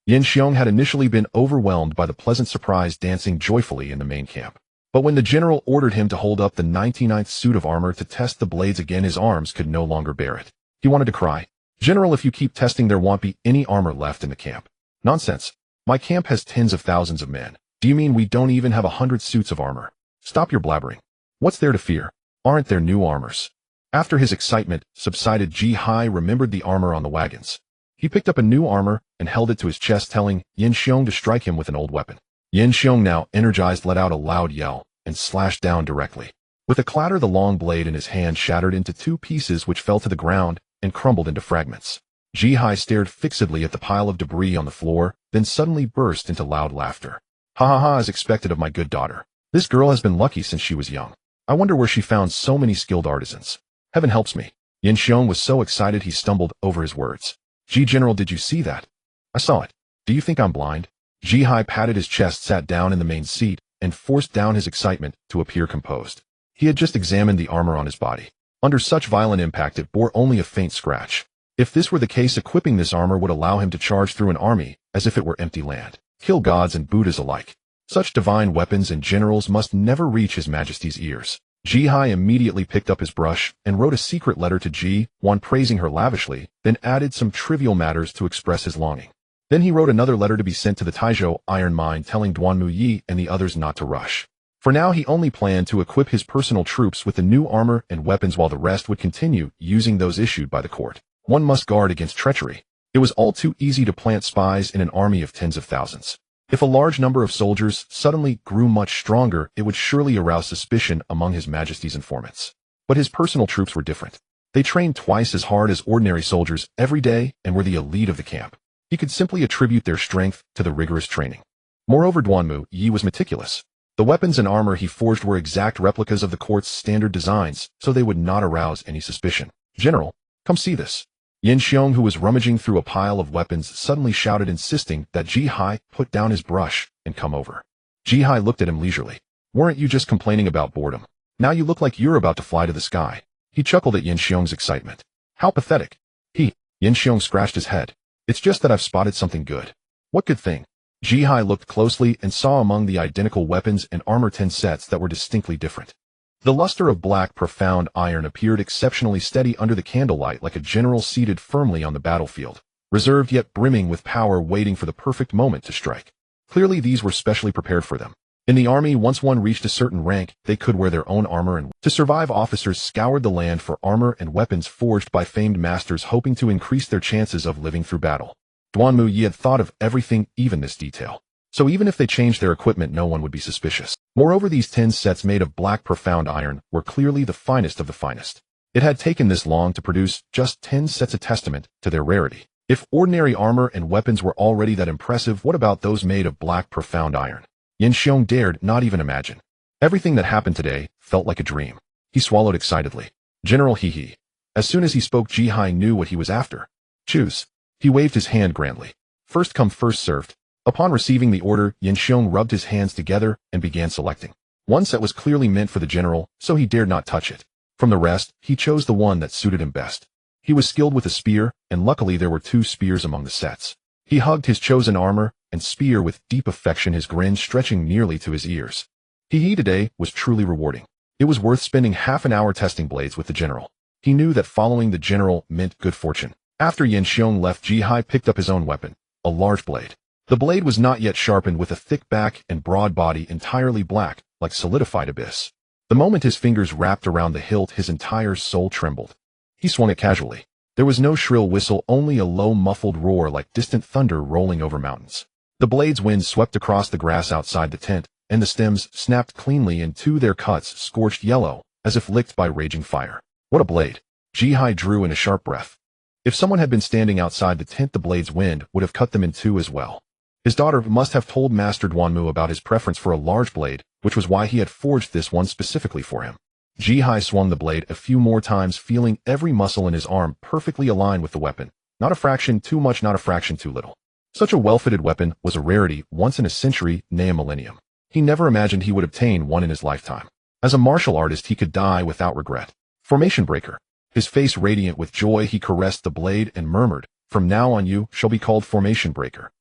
Yin Xiong had initially been overwhelmed by the pleasant surprise dancing joyfully in the main camp. But when the general ordered him to hold up the 99th suit of armor to test the blades again, his arms could no longer bear it. He wanted to cry. General, if you keep testing, there won't be any armor left in the camp. Nonsense. My camp has tens of thousands of men. Do you mean we don't even have 100 suits of armor? Stop your blabbering. What's there to fear? Aren't there new armors? After his excitement subsided, Ji Hai remembered the armor on the wagons. He picked up a new armor and held it to his chest, telling Yin Xiong to strike him with an old weapon. Yin Xiong, now energized, let out a loud yell and slashed down directly. With a clatter, the long blade in his hand shattered into 2 pieces which fell to the ground and crumbled into fragments. Ji Hai stared fixedly at the pile of debris on the floor, then suddenly burst into loud laughter. Ha ha ha, as expected of my good daughter. This girl has been lucky since she was young. I wonder where she found so many skilled artisans. Heaven helps me. Yin Xiong was so excited he stumbled over his words. Ji General, did you see that? I saw it. Do you think I'm blind? Ji Hai patted his chest, sat down in the main seat, and forced down his excitement to appear composed. He had just examined the armor on his body. Under such violent impact, it bore only a faint scratch. If this were the case, equipping this armor would allow him to charge through an army as if it were empty land, kill gods and Buddhas alike. Such divine weapons and generals must never reach His Majesty's ears. Ji Hai immediately picked up his brush and wrote a secret letter to Ji Duan praising her lavishly, then added some trivial matters to express his longing. Then he wrote another letter to be sent to the Taizhou iron mine, telling Duanmu Yi and the others not to rush. For now, he only planned to equip his personal troops with the new armor and weapons, while the rest would continue using those issued by the court. One must guard against treachery. It was all too easy to plant spies in an army of tens of thousands. If a large number of soldiers suddenly grew much stronger, it would surely arouse suspicion among His Majesty's informants. But his personal troops were different. They trained twice as hard as ordinary soldiers every day and were the elite of the camp. He could simply attribute their strength to the rigorous training. Moreover, Duanmu Yi was meticulous. The weapons and armor he forged were exact replicas of the court's standard designs, so they would not arouse any suspicion. General, come see this. Yin Xiong, who was rummaging through a pile of weapons, suddenly shouted, insisting that Ji Hai put down his brush and come over. Ji Hai looked at him leisurely. Weren't you just complaining about boredom? Now you look like you're about to fly to the sky. He chuckled at Yin Xiong's excitement. How pathetic. Yin Xiong scratched his head. It's just that I've spotted something good. What good thing? Ji Hai looked closely and saw among the identical weapons and armor 10 sets that were distinctly different. The luster of black profound iron appeared exceptionally steady under the candlelight, like a general seated firmly on the battlefield, reserved yet brimming with power, waiting for the perfect moment to strike. Clearly these were specially prepared for them. In the army, once one reached a certain rank, they could wear their own armor, and to survive, officers scoured the land for armor and weapons forged by famed masters, hoping to increase their chances of living through battle. Duanmu Yi had thought of everything, even this detail. So even if they changed their equipment, no one would be suspicious. Moreover, these 10 sets made of black profound iron were clearly the finest of the finest. It had taken this long to produce just 10 sets, a testament to their rarity. If ordinary armor and weapons were already that impressive, what about those made of black profound iron? Yin Xiong dared not even imagine. Everything that happened today felt like a dream. He swallowed excitedly. General, he. As soon as he spoke, Ji Hai knew what he was after. Choose. He waved his hand grandly. First come, first served. Upon receiving the order, Yin Xiong rubbed his hands together and began selecting. One set was clearly meant for the general, so he dared not touch it. From the rest, he chose the one that suited him best. He was skilled with a spear, and luckily there were 2 spears among the sets. He hugged his chosen armor and spear with deep affection, his grin stretching nearly to his ears. He today was truly rewarding. It was worth spending half an hour testing blades with the general. He knew that following the general meant good fortune. After Yan Xiong left, Ji Hai picked up his own weapon, a large blade. The blade was not yet sharpened, with a thick back and broad body entirely black, like solidified abyss. The moment his fingers wrapped around the hilt, his entire soul trembled. He swung it casually. There was no shrill whistle, only a low muffled roar like distant thunder rolling over mountains. The blade's wind swept across the grass outside the tent, and the stems snapped cleanly into their cuts, scorched yellow, as if licked by raging fire. What a blade! Ji Hai drew in a sharp breath. If someone had been standing outside the tent, the blade's wind would have cut them in two as well. His daughter must have told Master Duanmu about his preference for a large blade, which was why he had forged this one specifically for him. Ji Hai swung the blade a few more times, feeling every muscle in his arm perfectly aligned with the weapon. Not a fraction too much, not a fraction too little. Such a well-fitted weapon was a rarity, once in a century, nay a millennium. He never imagined he would obtain one in his lifetime. As a martial artist, he could die without regret. Formation breaker. His face radiant with joy, he caressed the blade and murmured, "From now on you shall be called Formation breaker."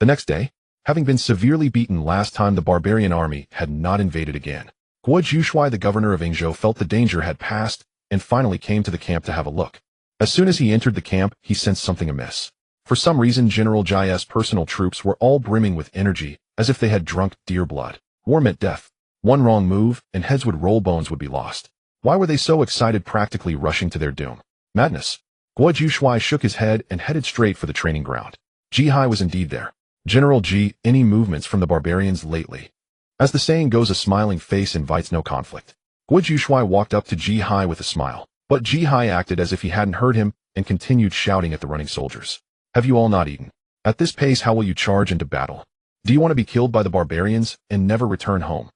The next day, having been severely beaten last time, the barbarian army had not invaded again. Guo Jushui, the governor of Yingzhou, felt the danger had passed and finally came to the camp to have a look. As soon as he entered the camp, he sensed something amiss. For some reason, General Ji's personal troops were all brimming with energy, as if they had drunk deer blood. War meant death. One wrong move, and heads would roll, bones would be lost. Why were they so excited, practically rushing to their doom? Madness. Guo Jushui shook his head and headed straight for the training ground. Ji Hai was indeed there. "General Ji, any movements from the barbarians lately?" As the saying goes, a smiling face invites no conflict. Guo Jushui walked up to Ji Hai with a smile, but Ji Hai acted as if he hadn't heard him and continued shouting at the running soldiers. "Have you all not eaten? At this pace, how will you charge into battle? Do you want to be killed by the barbarians and never return home?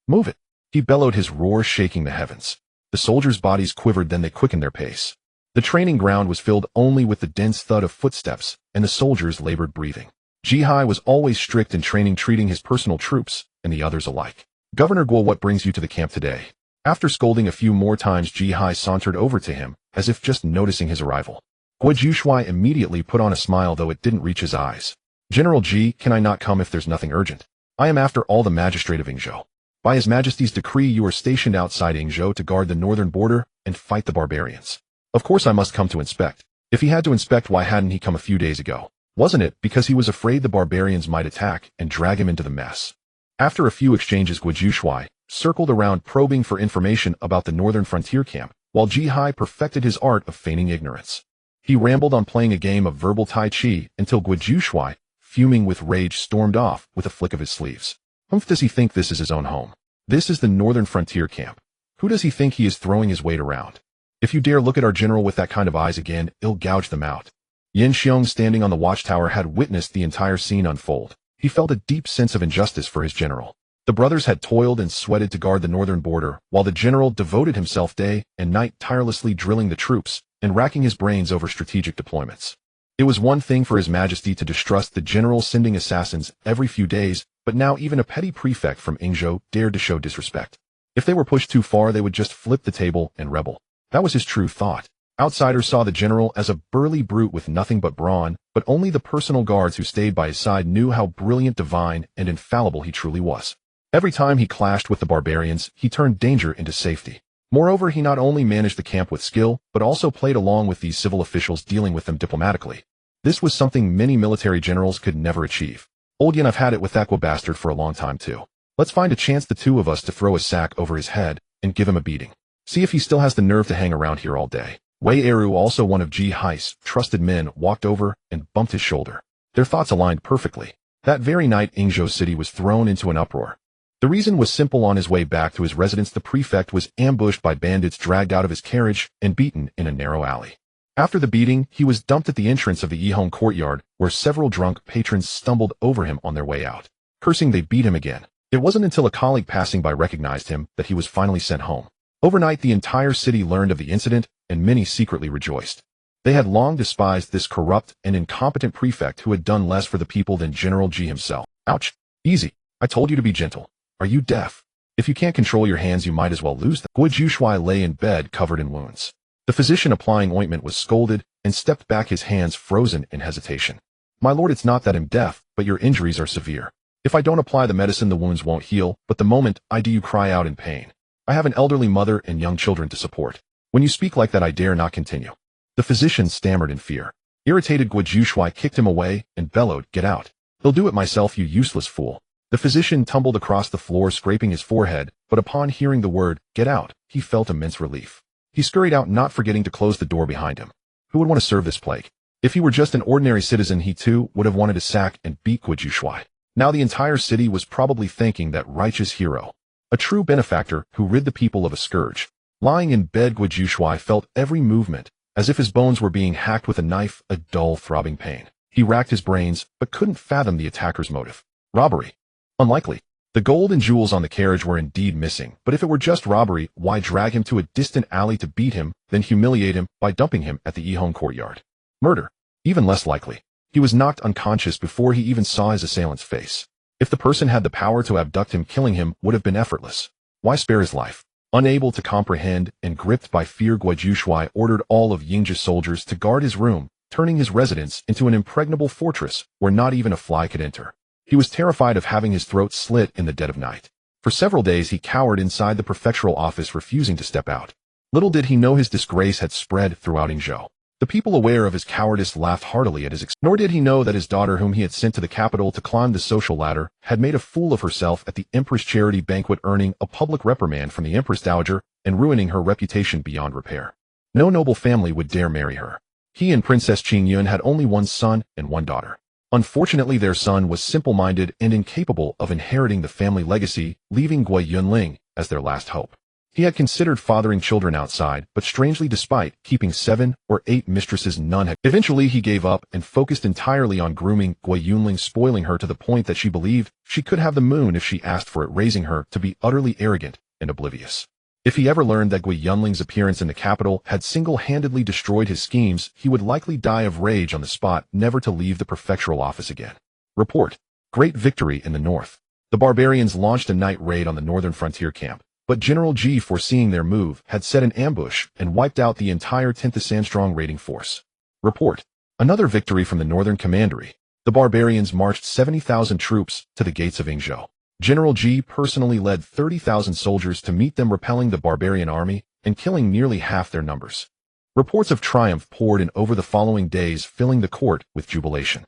Move it!" He bellowed, his roar shaking the heavens. The soldiers' bodies quivered, then they quickened their pace. The training ground was filled only with the dense thud of footsteps and the soldiers' labored breathing. Ji Hai was always strict in training, treating his personal troops and the others alike. "Governor Guo, what brings you to the camp today?" After scolding a few more times, Ji Hai sauntered over to him, as if just noticing his arrival. Guo Jushui immediately put on a smile, though it didn't reach his eyes. "General Ji, can I not come if there's nothing urgent? I am after all the magistrate of Yingzhou. By His Majesty's decree, you are stationed outside Yingzhou to guard the northern border and fight the barbarians. Of course I must come to inspect. If he had to inspect, why hadn't he come a few days ago? Wasn't it because he was afraid the barbarians might attack and drag him into the mess?" After a few exchanges, Guo Jushui circled around, probing for information about the northern frontier camp, while Ji Hai perfected his art of feigning ignorance. He rambled on, playing a game of verbal Tai Chi, until Guo Jushui, fuming with rage, stormed off with a flick of his sleeves. Humph, does he think this is his own home? This is the northern frontier camp. Who does he think he is throwing his weight around? If you dare look at our general with that kind of eyes again, I'll gouge them out. Yan Xiong, standing on the watchtower, had witnessed the entire scene unfold. He felt a deep sense of injustice for his general. The brothers had toiled and sweated to guard the northern border, while the general devoted himself day and night, tirelessly drilling the troops and racking his brains over strategic deployments. It was one thing for His Majesty to distrust the general sending assassins every few days, but now even a petty prefect from Yingzhou dared to show disrespect. If they were pushed too far, they would just flip the table and rebel. That was his true thought. Outsiders saw the general as a burly brute with nothing but brawn, but only the personal guards who stayed by his side knew how brilliant, divine, and infallible he truly was. Every time he clashed with the barbarians, he turned danger into safety. Moreover, he not only managed the camp with skill, but also played along with these civil officials, dealing with them diplomatically. This was something many military generals could never achieve. "Old Yen, I've had it with that Guo bastard for a long time too. Let's find a chance, the two of us, to throw a sack over his head and give him a beating. See if he still has the nerve to hang around here all day." Wei Eru, also one of Ji Hai's trusted men, walked over and bumped his shoulder. Their thoughts aligned perfectly. That very night, Yingzhou City was thrown into an uproar. The reason was simple. On his way back to his residence, the prefect was ambushed by bandits, dragged out of his carriage, and beaten in a narrow alley. After the beating, he was dumped at the entrance of the Yihong courtyard, where several drunk patrons stumbled over him on their way out. Cursing, they beat him again. It wasn't until a colleague passing by recognized him that he was finally sent home. Overnight, the entire city learned of the incident, and many secretly rejoiced. They had long despised this corrupt and incompetent prefect who had done less for the people than General Ji himself. Ouch. Easy. I told you to be gentle. Are you deaf? If you can't control your hands, you might as well lose them. Guo Jushui lay in bed covered in wounds. The physician applying ointment was scolded and stepped back, his hands frozen in hesitation. "My lord, it's not that I'm deaf, but your injuries are severe. If I don't apply the medicine, the wounds won't heal, but the moment I do, you cry out in pain. I have an elderly mother and young children to support. When you speak like that, I dare not continue." The physician stammered in fear. Irritated Gu Shui kicked him away and bellowed, "Get out. He'll do it myself, you useless fool." The physician tumbled across the floor, scraping his forehead, but upon hearing the word, "Get out," he felt immense relief. He scurried out, not forgetting to close the door behind him. Who would want to serve this plague? If he were just an ordinary citizen, he too would have wanted to sack and beat Gu Shui. Now the entire city was probably thanking that righteous hero, a true benefactor who rid the people of a scourge. Lying in bed, Gu Shui felt every movement, as if his bones were being hacked with a knife, a dull, throbbing pain. He racked his brains, but couldn't fathom the attacker's motive. Robbery? Unlikely. The gold and jewels on the carriage were indeed missing, but if it were just robbery, why drag him to a distant alley to beat him, then humiliate him by dumping him at the Yihong courtyard? Murder? Even less likely. He was knocked unconscious before he even saw his assailant's face. If the person had the power to abduct him, killing him would have been effortless. Why spare his life? Unable to comprehend and gripped by fear, Gu Shui ordered all of Yingzhi's soldiers to guard his room, turning his residence into an impregnable fortress where not even a fly could enter. He was terrified of having his throat slit in the dead of night. For several days he cowered inside the prefectural office, refusing to step out. Little did he know his disgrace had spread throughout Yingzhou. The people, aware of his cowardice, laughed heartily at his expense. Nor did he know that his daughter, whom he had sent to the capital to climb the social ladder, had made a fool of herself at the Empress charity banquet, earning a public reprimand from the Empress Dowager and ruining her reputation beyond repair. No noble family would dare marry her. He and Princess Qingyun had only one son and one daughter. Unfortunately, their son was simple-minded and incapable of inheriting the family legacy, leaving Gui Yunling as their last hope. He had considered fathering children outside, but strangely, despite keeping 7 or 8 mistresses, none had. Eventually, he gave up and focused entirely on grooming Gui Yunling, spoiling her to the point that she believed she could have the moon if she asked for it, raising her to be utterly arrogant and oblivious. If he ever learned that Gui Yunling's appearance in the capital had single-handedly destroyed his schemes, he would likely die of rage on the spot, never to leave the prefectural office again. Report. Great victory in the north. The barbarians launched a night raid on the northern frontier camp, but General Ji, foreseeing their move, had set an ambush and wiped out the entire 10th Sandstrong raiding force. Report. Another victory from the northern commandery. The barbarians marched 70,000 troops to the gates of Yingzhou. General Ji personally led 30,000 soldiers to meet them, repelling the barbarian army and killing nearly half their numbers. Reports of triumph poured in over the following days, filling the court with jubilation.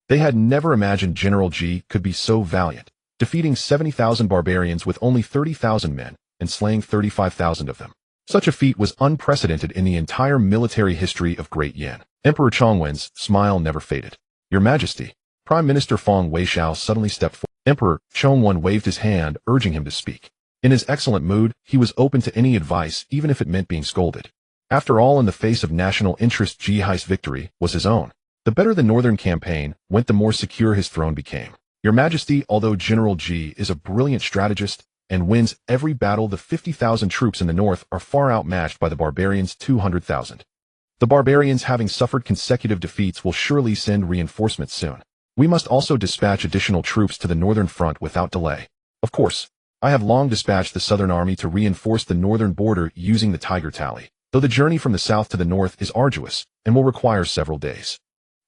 They had never imagined General Ji could be so valiant, defeating 70,000 barbarians with only 30,000 men and slaying 35,000 of them. Such a feat was unprecedented in the entire military history of Great Yan. Emperor Chongwen's smile never faded. "Your Majesty." Prime Minister Feng Weixiao suddenly stepped forward. Emperor Chongwen waved his hand, urging him to speak. In his excellent mood, he was open to any advice, even if it meant being scolded. After all, in the face of national interest, Ji Hai's victory was his own. The better the northern campaign went, the more secure his throne became. "Your Majesty, although General Ji is a brilliant strategist and wins every battle, the 50,000 troops in the north are far outmatched by the barbarians' 200,000. The barbarians, having suffered consecutive defeats, will surely send reinforcements soon. We must also dispatch additional troops to the northern front without delay. Of course, I have long dispatched the southern army to reinforce the northern border using the Tiger Tally, though the journey from the south to the north is arduous and will require several days."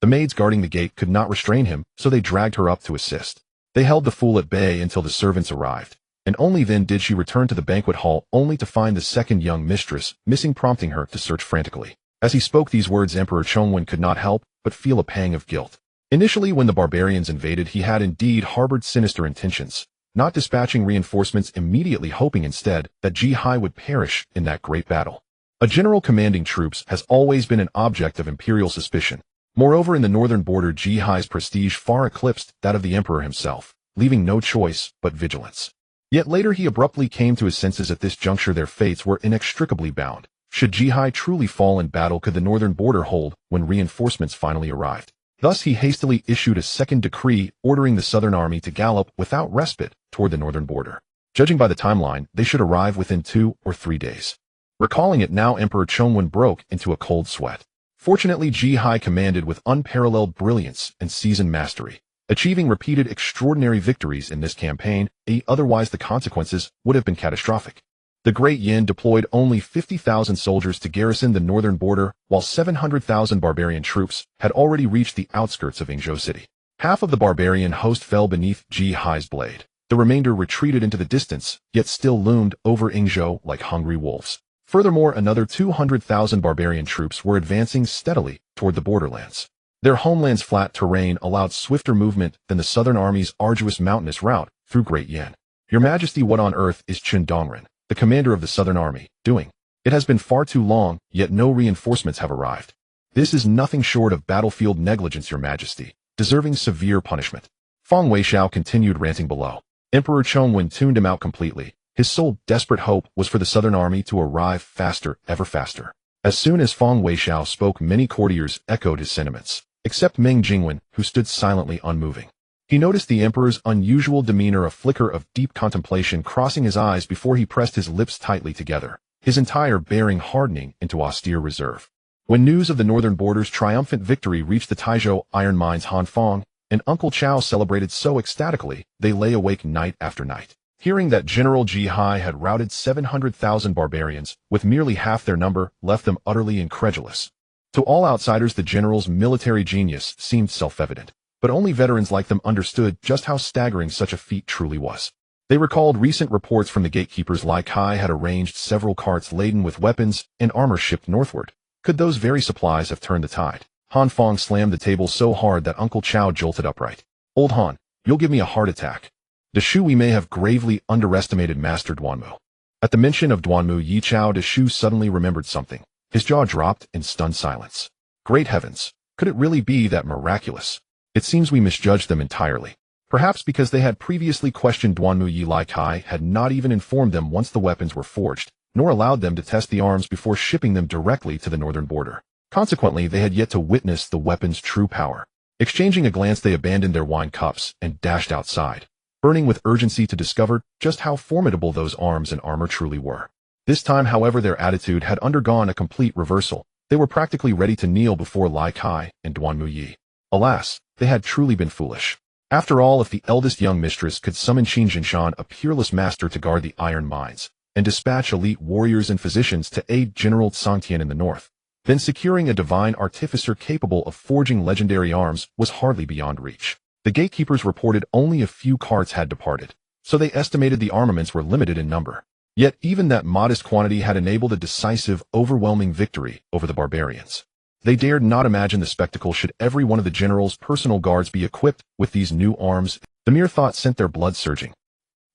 The maids guarding the gate could not restrain him, so they dragged her up to assist. They held the fool at bay until the servants arrived, and only then did she return to the banquet hall, only to find the second young mistress missing, prompting her to search frantically. As he spoke these words, Emperor Chongwen could not help but feel a pang of guilt. Initially, when the barbarians invaded, he had indeed harbored sinister intentions, not dispatching reinforcements immediately, hoping instead that Ji Hai would perish in that great battle. A general commanding troops has always been an object of imperial suspicion. Moreover, in the northern border, Ji Hai's prestige far eclipsed that of the emperor himself, leaving no choice but vigilance. Yet later he abruptly came to his senses. At this juncture their fates were inextricably bound. Should Ji Hai truly fall in battle, could the northern border hold when reinforcements finally arrived? Thus he hastily issued a second decree ordering the southern army to gallop without respite toward the northern border. Judging by the timeline, they should arrive within 2 or 3 days. Recalling it now, Emperor Chongwen broke into a cold sweat. Fortunately, Ji Hai commanded with unparalleled brilliance and seasoned mastery, achieving repeated extraordinary victories in this campaign. Otherwise the consequences would have been catastrophic. The Great Yin deployed only 50,000 soldiers to garrison the northern border, while 700,000 barbarian troops had already reached the outskirts of Yingzhou city. Half of the barbarian host fell beneath Ji Hai's blade. The The remainder retreated into the distance, yet still loomed over Yingzhou like hungry wolves. Furthermore, another 200,000 barbarian troops were advancing steadily toward the borderlands. Their homeland's flat terrain allowed swifter movement than the southern army's arduous mountainous route through Great Yan. Your Majesty, what on earth is Chen Dongren, the commander of the southern army, doing? It has been far too long, yet no reinforcements have arrived. This is nothing short of battlefield negligence, Your Majesty, deserving severe punishment. Feng Weixiao continued ranting below. Emperor Chongwen tuned him out completely. His sole desperate hope was for the southern army to arrive faster, ever faster. As soon as Feng Weixiao spoke, many courtiers echoed his sentiments, except Meng Jingwen, who stood silently unmoving. He noticed the emperor's unusual demeanor, a flicker of deep contemplation crossing his eyes before he pressed his lips tightly together, his entire bearing hardening into austere reserve. When news of the northern border's triumphant victory reached the Taizhou iron mines, Han Feng and Uncle Chao celebrated so ecstatically they lay awake night after night. Hearing that General Ji Hai had routed 700,000 barbarians, with merely half their number, left them utterly incredulous. To all outsiders, the general's military genius seemed self-evident, but only veterans like them understood just how staggering such a feat truly was. They recalled recent reports from the gatekeepers. Lai Kai had arranged several carts laden with weapons and armor shipped northward. Could those very supplies have turned the tide? Han Feng slammed the table so hard that Uncle Chao jolted upright. Old Han, you'll give me a heart attack. Deshu, we may have gravely underestimated Master Duanmu. At the mention of Duanmu Yi Chao, Deshu suddenly remembered something. His jaw dropped in stunned silence. Great heavens, could it really be that miraculous? It seems we misjudged them entirely. Perhaps because they had previously questioned Duanmu Yi, Lai Kai had not even informed them once the weapons were forged, nor allowed them to test the arms before shipping them directly to the northern border. Consequently, they had yet to witness the weapon's true power. Exchanging a glance, they abandoned their wine cups and dashed outside, burning with urgency to discover just how formidable those arms and armor truly were. This time, however, their attitude had undergone a complete reversal. They were practically ready to kneel before Lai Kai and Duanmu Yi. Alas, they had truly been foolish. After all, if the eldest young mistress could summon Qin Jinshan, a peerless master, to guard the iron mines, and dispatch elite warriors and physicians to aid General Sangtian in the north, then securing a divine artificer capable of forging legendary arms was hardly beyond reach. The gatekeepers reported only a few carts had departed, so they estimated the armaments were limited in number. Yet even that modest quantity had enabled a decisive, overwhelming victory over the barbarians. They dared not imagine the spectacle should every one of the general's personal guards be equipped with these new arms. The mere thought sent their blood surging.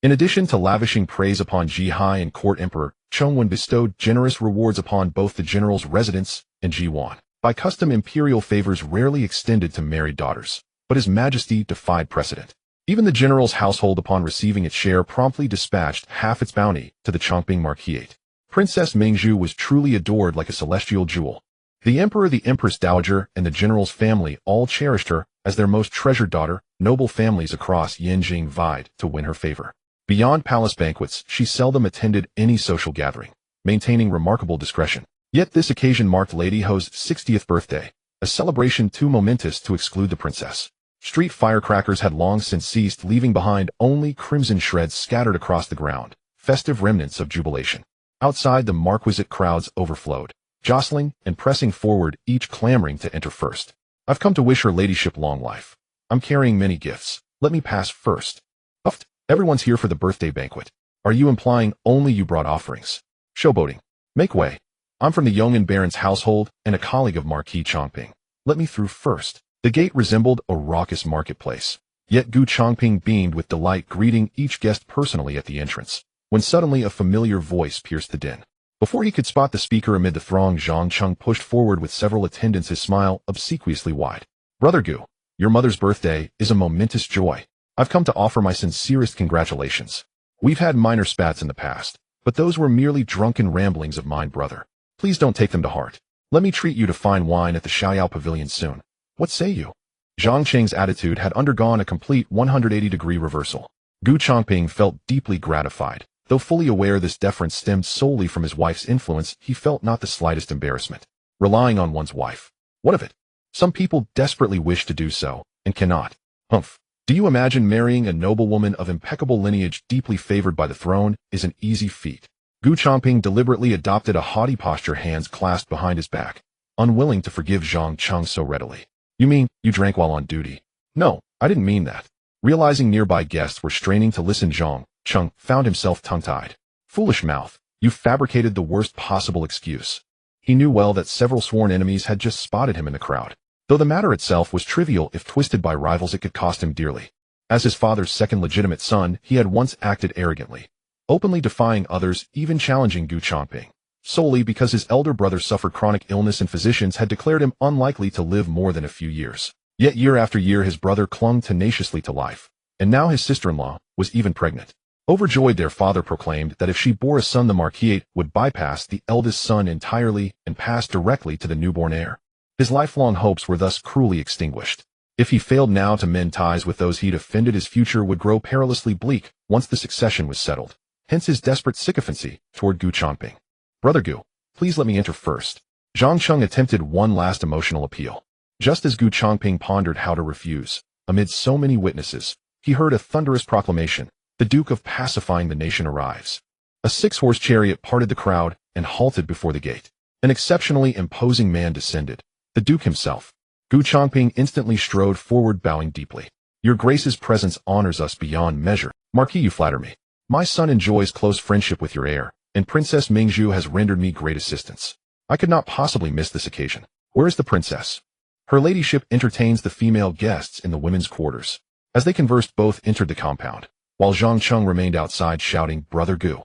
In addition to lavishing praise upon Ji Hai and court emperor, Chongwen bestowed generous rewards upon both the general's residents and Ji Duan. By custom, imperial favors rarely extended to married daughters, but His Majesty defied precedent. Even the general's household, upon receiving its share, promptly dispatched half its bounty to the Changping Marquis. Princess Mingzhu was truly adored like a celestial jewel. The emperor, the Empress Dowager, and the general's family all cherished her as their most treasured daughter. Noble families across Yanjing vied to win her favor. Beyond palace banquets, she seldom attended any social gathering, maintaining remarkable discretion. Yet this occasion marked Lady Ho's 60th birthday, a celebration too momentous to exclude the princess. Street firecrackers had long since ceased, leaving behind only crimson shreds scattered across the ground, festive remnants of jubilation. Outside, the marquisate crowds overflowed, jostling and pressing forward, each clamoring to enter first. I've come to wish her ladyship long life. I'm carrying many gifts. Let me pass first. Uffed. Everyone's here for the birthday banquet. Are you implying only you brought offerings? Showboating. Make way. I'm from the Yong'an Baron's household and a colleague of Marquis Changping. Let me through first. The gate resembled a raucous marketplace. Yet Gu Changping beamed with delight, greeting each guest personally at the entrance, when suddenly a familiar voice pierced the din. Before he could spot the speaker amid the throng, Zhang Cheng pushed forward with several attendants, his smile obsequiously wide. Brother Gu, your mother's birthday is a momentous joy. I've come to offer my sincerest congratulations. We've had minor spats in the past, but those were merely drunken ramblings of mine, brother. Please don't take them to heart. Let me treat you to fine wine at the Xiaoyao Pavilion soon. What say you? Zhang Cheng's attitude had undergone a complete 180-degree reversal. Gu Changping felt deeply gratified. Though fully aware this deference stemmed solely from his wife's influence, he felt not the slightest embarrassment. Relying on one's wife. What of it? Some people desperately wish to do so, and cannot. Humph. Do you imagine marrying a noblewoman of impeccable lineage deeply favored by the throne is an easy feat? Gu Changping deliberately adopted a haughty posture, hands clasped behind his back, unwilling to forgive Zhang Cheng so readily. You mean, you drank while on duty? No, I didn't mean that. Realizing nearby guests were straining to listen, Zhang Cheng found himself tongue-tied. Foolish mouth, you fabricated the worst possible excuse. He knew well that several sworn enemies had just spotted him in the crowd. Though the matter itself was trivial, if twisted by rivals it could cost him dearly. As his father's second legitimate son, he had once acted arrogantly, openly defying others, even challenging Gu Changping, solely because his elder brother suffered chronic illness and physicians had declared him unlikely to live more than a few years. Yet year after year his brother clung tenaciously to life, and now his sister-in-law was even pregnant. Overjoyed, their father proclaimed that if she bore a son, the Marquis would bypass the eldest son entirely and pass directly to the newborn heir. His lifelong hopes were thus cruelly extinguished. If he failed now to mend ties with those he'd offended, his future would grow perilously bleak once the succession was settled. Hence his desperate sycophancy toward Gu Changping. Brother Gu, please let me enter first. Zhang Cheng attempted one last emotional appeal. Just as Gu Changping pondered how to refuse, amid so many witnesses, he heard a thunderous proclamation. The Duke of Pacifying the Nation arrives. A 6-horse chariot parted the crowd and halted before the gate. An exceptionally imposing man descended, the Duke himself. Gu Changping instantly strode forward, bowing deeply. Your Grace's presence honors us beyond measure. Marquis, you flatter me. My son enjoys close friendship with your heir, and Princess Mingzhu has rendered me great assistance. I could not possibly miss this occasion. Where is the princess? Her ladyship entertains the female guests in the women's quarters. As they conversed, both entered the compound, while Zhang Cheng remained outside shouting, Brother Gu.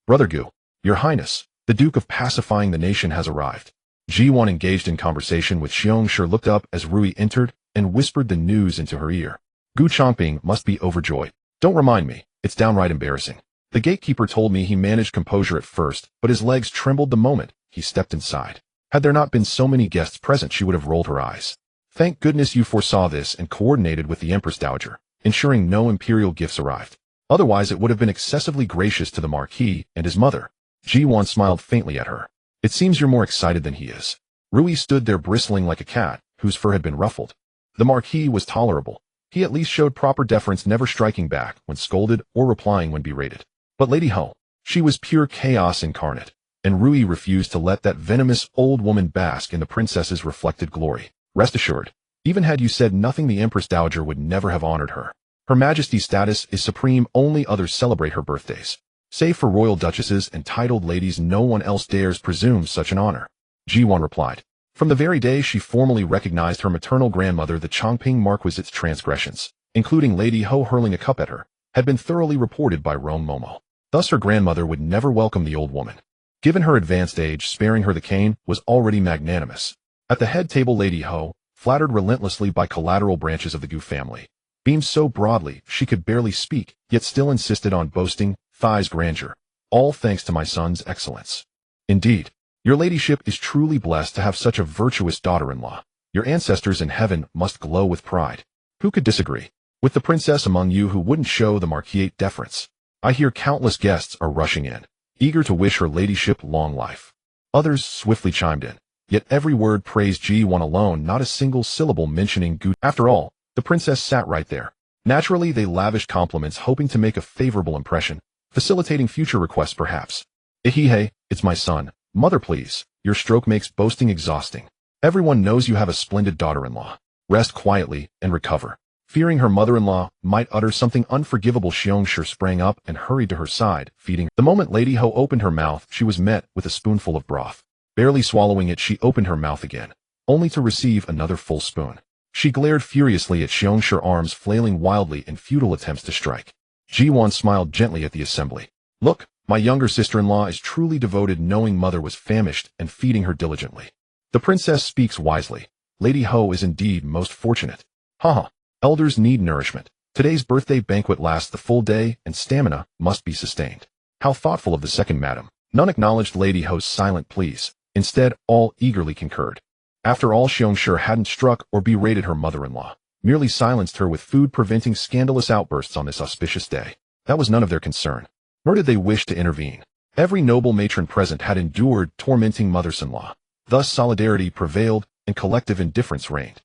Brother Gu, Your Highness, the Duke of Pacifying the Nation has arrived. Ji Duan, engaged in conversation with Xiongshi, looked up as Rui entered and whispered the news into her ear. Gu Changping must be overjoyed. Don't remind me, it's downright embarrassing. The gatekeeper told me he managed composure at first, but his legs trembled the moment he stepped inside. Had there not been so many guests present, she would have rolled her eyes. Thank goodness you foresaw this and coordinated with the Empress Dowager, ensuring no imperial gifts arrived. Otherwise it would have been excessively gracious to the Marquis and his mother. Ji Duan smiled faintly at her. It seems you're more excited than he is. Rui stood there bristling like a cat whose fur had been ruffled. The Marquis was tolerable. He at least showed proper deference, never striking back when scolded or replying when berated. But Lady Ho, she was pure chaos incarnate, and Rui refused to let that venomous old woman bask in the princess's reflected glory. Rest assured, even had you said nothing, the Empress Dowager would never have honored her. Her Majesty's status is supreme, only others celebrate her birthdays. Save for royal duchesses and titled ladies, no one else dares presume such an honor. Ji Duan replied. From the very day she formally recognized her maternal grandmother, the Changping Marquis's transgressions, including Lady Ho hurling a cup at her, had been thoroughly reported by Rong Momo. Thus her grandmother would never welcome the old woman. Given her advanced age, sparing her the cane was already magnanimous. At the head table, Lady Ho, flattered relentlessly by collateral branches of the Gu family, beamed so broadly she could barely speak, yet still insisted on boasting Thai's grandeur, all thanks to my son's excellence. Indeed, your ladyship is truly blessed to have such a virtuous daughter-in-law. Your ancestors in heaven must glow with pride. Who could disagree? With the princess among you who wouldn't show the Marquis deference. I hear countless guests are rushing in, eager to wish her ladyship long life. Others swiftly chimed in, yet every word praised Ji Duan alone, not a single syllable mentioning Gu. After all, the princess sat right there. Naturally, they lavished compliments, hoping to make a favorable impression, facilitating future requests perhaps. Ihihei, it's my son. Mother, please. Your stroke makes boasting exhausting. Everyone knows you have a splendid daughter-in-law. Rest quietly and recover. Fearing her mother-in-law might utter something unforgivable, Xiongshi sprang up and hurried to her side, feeding her. The moment Lady Ho opened her mouth, she was met with a spoonful of broth. Barely swallowing it, she opened her mouth again, only to receive another full spoon. She glared furiously at Xiongshi, arms flailing wildly in futile attempts to strike. Ji Duan smiled gently at the assembly. Look, my younger sister-in-law is truly devoted, knowing mother was famished and feeding her diligently. The princess speaks wisely. Lady Ho is indeed most fortunate. Haha, elders need nourishment. Today's birthday banquet lasts the full day and stamina must be sustained. How thoughtful of the second madam. None acknowledged Lady Ho's silent pleas. Instead, all eagerly concurred. After all, Xiongshi hadn't struck or berated her mother-in-law, merely silenced her with food, preventing scandalous outbursts on this auspicious day. That was none of their concern, nor did they wish to intervene. Every noble matron present had endured tormenting mothers-in-law. Thus solidarity prevailed and collective indifference reigned.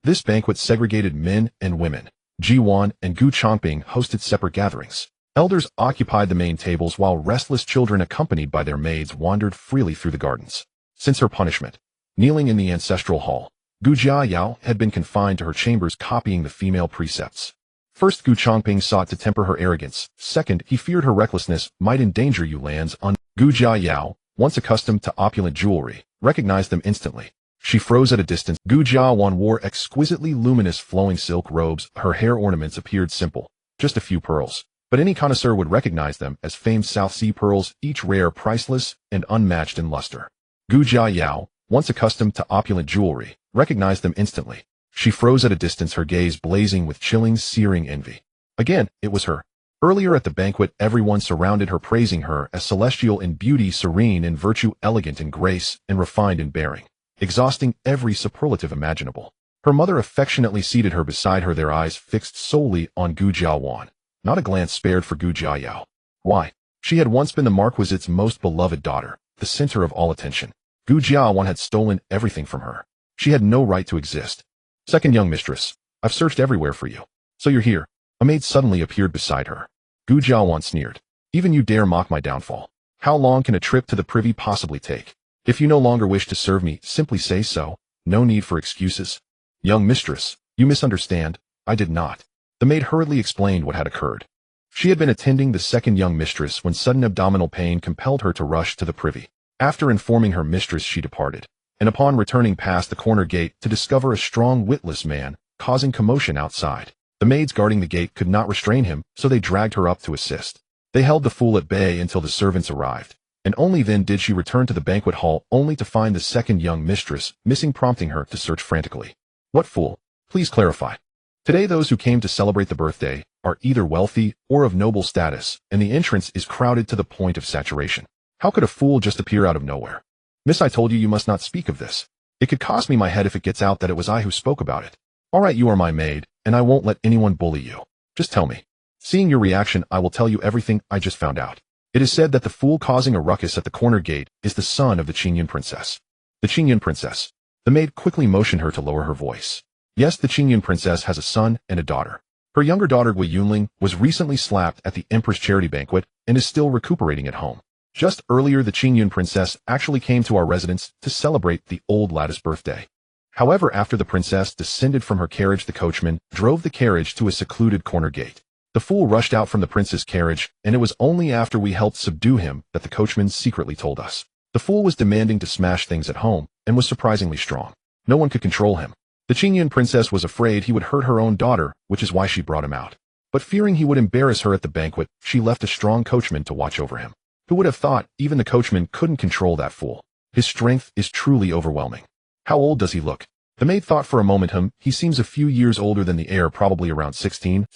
This banquet segregated men and women. Ji Duan and Gu Changping hosted separate gatherings. Elders occupied the main tables while restless children accompanied by their maids wandered freely through the gardens. Since her punishment, kneeling in the ancestral hall, Gu Jiayao had been confined to her chambers, copying the female precepts. First, Gu Changping sought to temper her arrogance. Second, he feared her recklessness might endanger Yulan's Gu Jiayao, once accustomed to opulent jewelry, recognized them instantly. She froze at a distance. Gu Jiawan wore exquisitely luminous flowing silk robes. Her hair ornaments appeared simple, just a few pearls. But any connoisseur would recognize them as famed South Sea pearls, each rare, priceless, and unmatched in luster. Gu Jiayao, once accustomed to opulent jewelry, recognized them instantly. She froze at a distance, her gaze blazing with chilling, searing envy. Again, it was her. Earlier at the banquet, everyone surrounded her, praising her as celestial in beauty, serene in virtue, elegant in grace, and refined in bearing, exhausting every superlative imaginable. Her mother affectionately seated her beside her, their eyes fixed solely on Gu Jiawan, not a glance spared for Gu Jiayao. Why? She had once been the Marquis's most beloved daughter, the center of all attention. Gu Jiawan had stolen everything from her. She had no right to exist. Second young mistress, I've searched everywhere for you. So you're here. A maid suddenly appeared beside her. Gu Jiawan sneered. Even you dare mock my downfall. How long can a trip to the privy possibly take? If you no longer wish to serve me, simply say so. No need for excuses. Young mistress, you misunderstand. I did not. The maid hurriedly explained what had occurred. She had been attending the second young mistress when sudden abdominal pain compelled her to rush to the privy. After informing her mistress, she departed, and upon returning past the corner gate to discover a strong, witless man causing commotion outside. The maids guarding the gate could not restrain him, so they dragged her up to assist. They held the fool at bay until the servants arrived, and only then did she return to the banquet hall, only to find the second young mistress missing, prompting her to search frantically. What fool? Please clarify. Today those who came to celebrate the birthday are either wealthy or of noble status, and the entrance is crowded to the point of saturation. How could a fool just appear out of nowhere? Miss, I told you you must not speak of this. It could cost me my head if it gets out that it was I who spoke about it. All right, you are my maid, and I won't let anyone bully you. Just tell me. Seeing your reaction, I will tell you everything I just found out. It is said that the fool causing a ruckus at the corner gate is the son of the Qingyun princess. The Qingyun princess. The maid quickly motioned her to lower her voice. Yes, the Qingyun princess has a son and a daughter. Her younger daughter, Yue Qing, was recently slapped at the Empress charity banquet and is still recuperating at home. Just earlier, the Qingyun princess actually came to our residence to celebrate the old lattice birthday. However, after the princess descended from her carriage, the coachman drove the carriage to a secluded corner gate. The fool rushed out from the prince's carriage, and it was only after we helped subdue him that the coachman secretly told us. The fool was demanding to smash things at home and was surprisingly strong. No one could control him. The Qingyun princess was afraid he would hurt her own daughter, which is why she brought him out. But fearing he would embarrass her at the banquet, she left a strong coachman to watch over him. Who would have thought even the coachman couldn't control that fool? His strength is truly overwhelming. How old does he look? The maid thought for a moment. He seems a few years older than the heir, probably around 16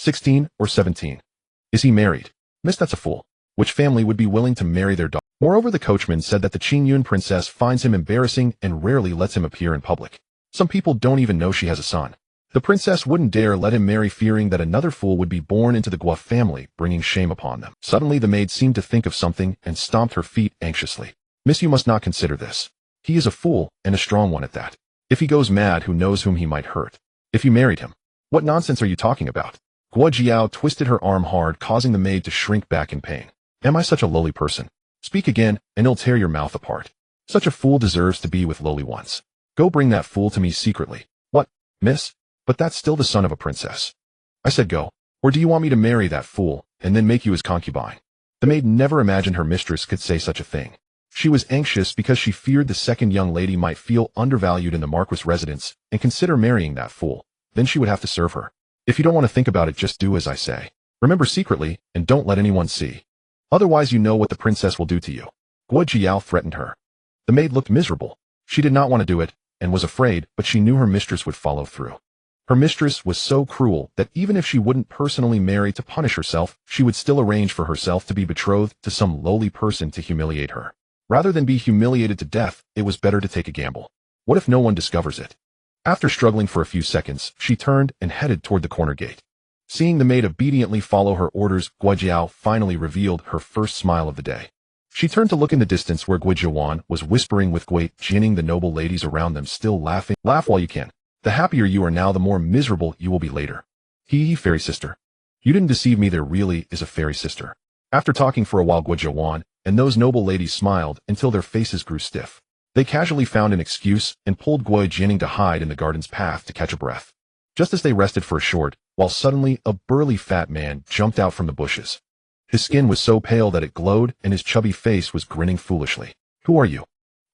or 17. Is he married? Miss, that's a fool. Which family would be willing to marry their daughter? Moreover, the coachman said that the Qingyun princess finds him embarrassing and rarely lets him appear in public. Some people don't even know she has a son. The princess wouldn't dare let him marry, fearing that another fool would be born into the Guo family, bringing shame upon them. Suddenly the maid seemed to think of something and stomped her feet anxiously. Miss, you must not consider this. He is a fool, and a strong one at that. If he goes mad, who knows whom he might hurt? If you married him. What nonsense are you talking about? Guo Jiao twisted her arm hard, causing the maid to shrink back in pain. Am I such a lowly person? Speak again, and he'll tear your mouth apart. Such a fool deserves to be with lowly ones. Go bring that fool to me secretly. What, miss? But that's still the son of a princess. I said go. Or do you want me to marry that fool, and then make you his concubine? The maid never imagined her mistress could say such a thing. She was anxious because she feared the second young lady might feel undervalued in the Marquis residence and consider marrying that fool. Then she would have to serve her. If you don't want to think about it, just do as I say. Remember secretly, and don't let anyone see. Otherwise you know what the princess will do to you. Guo Jiao threatened her. The maid looked miserable. She did not want to do it, and was afraid, but she knew her mistress would follow through. Her mistress was so cruel that even if she wouldn't personally marry to punish herself, she would still arrange for herself to be betrothed to some lowly person to humiliate her. Rather than be humiliated to death, it was better to take a gamble. What if no one discovers it? After struggling for a few seconds, she turned and headed toward the corner gate. Seeing the maid obediently follow her orders, Guo Jiao finally revealed her first smile of the day. She turned to look in the distance where Gu Jian was whispering with Yue Qing, the noble ladies around them still laughing. Laugh while you can. The happier you are now, the more miserable you will be later. Hee, fairy sister. You didn't deceive me, there really is a fairy sister. After talking for a while, Gu Jian and those noble ladies smiled until their faces grew stiff. They casually found an excuse and pulled Yue Qing to hide in the garden's path to catch a breath. just as they rested for a short, while suddenly a burly fat man jumped out from the bushes. His skin was so pale that it glowed, and his chubby face was grinning foolishly. "Who are you?"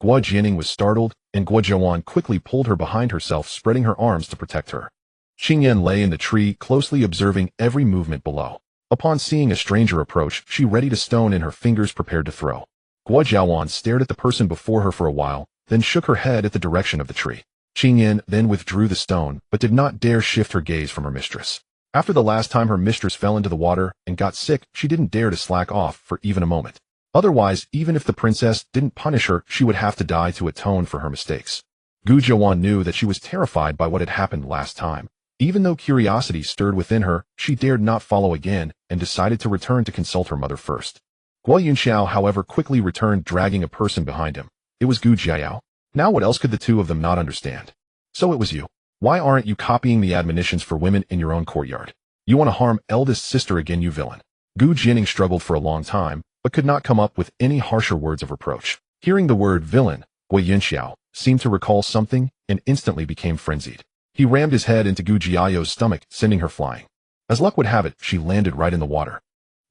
Gu Jining was startled, and Gu Jian quickly pulled her behind herself, spreading her arms to protect her. Qingyan lay in the tree, closely observing every movement below. Upon seeing a stranger approach, she readied a stone in her fingers, prepared to throw. Gu Jian stared at the person before her for a while, then shook her head at the direction of the tree. Qingyan then withdrew the stone, but did not dare shift her gaze from her mistress. After the last time her mistress fell into the water and got sick, she didn't dare to slack off for even a moment. Otherwise, even if the princess didn't punish her, she would have to die to atone for her mistakes. Gu Jian knew that she was terrified by what had happened last time. Even though curiosity stirred within her, she dared not follow again and decided to return to consult her mother first. Guo Yunxiao, however, quickly returned, dragging a person behind him. It was Gu Jiao. Now what else could the two of them not understand? "So it was you. Why aren't you copying the admonitions for women in your own courtyard? You want to harm eldest sister again, you villain." Gu Jining struggled for a long time, but could not come up with any harsher words of reproach. Hearing the word villain, Guo Yunxiao seemed to recall something and instantly became frenzied. He rammed his head into Gu Jiao's stomach, sending her flying. As luck would have it, she landed right in the water.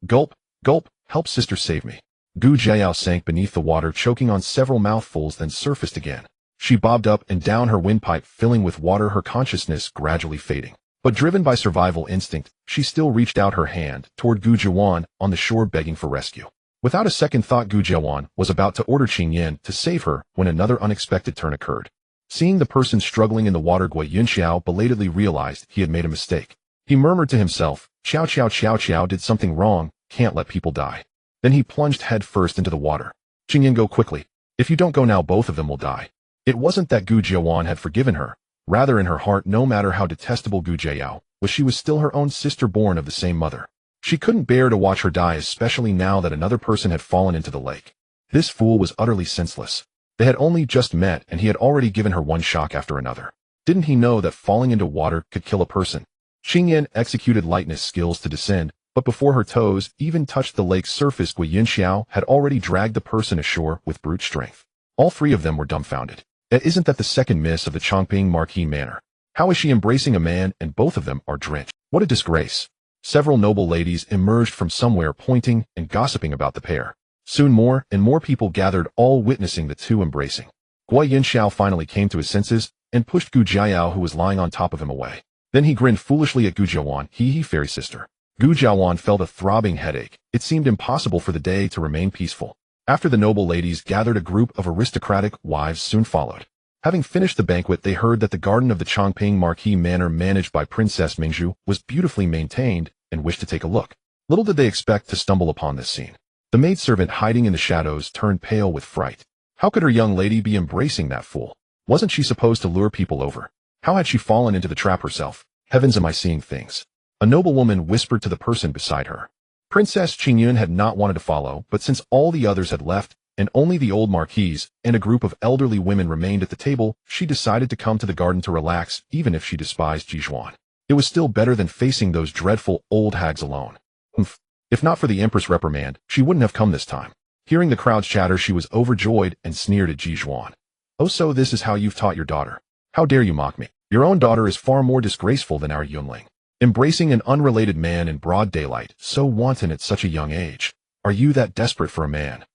"Gulp, gulp, help sister, save me." Gu Jiao sank beneath the water, choking on several mouthfuls, then surfaced again. She bobbed up and down, her windpipe filling with water, her consciousness gradually fading. But driven by survival instinct, she still reached out her hand toward Gu Jian on the shore, begging for rescue. Without a second thought, Gu Jian was about to order Qingyan to save her when another unexpected turn occurred. Seeing the person struggling in the water, Guo Yunxiao belatedly realized he had made a mistake. He murmured to himself, "Chow chow chow chow, did something wrong, can't let people die." Then he plunged head first into the water. "Qingyan, go quickly. If you don't go now, both of them will die." It wasn't that Gu Jian had forgiven her. Rather, in her heart, no matter how detestable Gu Jiao was, she was still her own sister, born of the same mother. She couldn't bear to watch her die, especially now that another person had fallen into the lake. This fool was utterly senseless. They had only just met, and he had already given her one shock after another. Didn't he know that falling into water could kill a person? Qingyan executed lightness skills to descend, but before her toes even touched the lake's surface, Guo Yunxiao had already dragged the person ashore with brute strength. All three of them were dumbfounded. Isn't that the second miss of the Changping Marquis manor? How is she embracing a man and both of them are drenched? What a disgrace. Several noble ladies emerged from somewhere, pointing and gossiping about the pair. Soon more and more people gathered, all witnessing the two embracing. Guo Yunxiao finally came to his senses and pushed Gu Jiao, who was lying on top of him, away. Then he grinned foolishly at Gu Jian. He fairy sister. Gu Jiawan felt a throbbing headache. It seemed impossible for the day to remain peaceful. After the noble ladies gathered, a group of aristocratic wives soon followed. Having finished the banquet, they heard that the garden of the Changping Marquis manor, managed by Princess Mingzhu, was beautifully maintained and wished to take a look. Little did they expect to stumble upon this scene. The maidservant, hiding in the shadows, turned pale with fright. How could her young lady be embracing that fool? Wasn't she supposed to lure people over? How had she fallen into the trap herself? Heavens, am I seeing things? A noblewoman whispered to the person beside her. Princess Qingyun had not wanted to follow, but since all the others had left, and only the old marquise and a group of elderly women remained at the table, she decided to come to the garden to relax, even if she despised Ji Duan. It was still better than facing those dreadful old hags alone. If not for the Empress reprimand, she wouldn't have come this time. Hearing the crowd's chatter, she was overjoyed and sneered at Ji Duan. "Oh, so this is how you've taught your daughter? How dare you mock me? Your own daughter is far more disgraceful than our youngling. Embracing an unrelated man in broad daylight, so wanton at such a young age. Are you that desperate for a man?"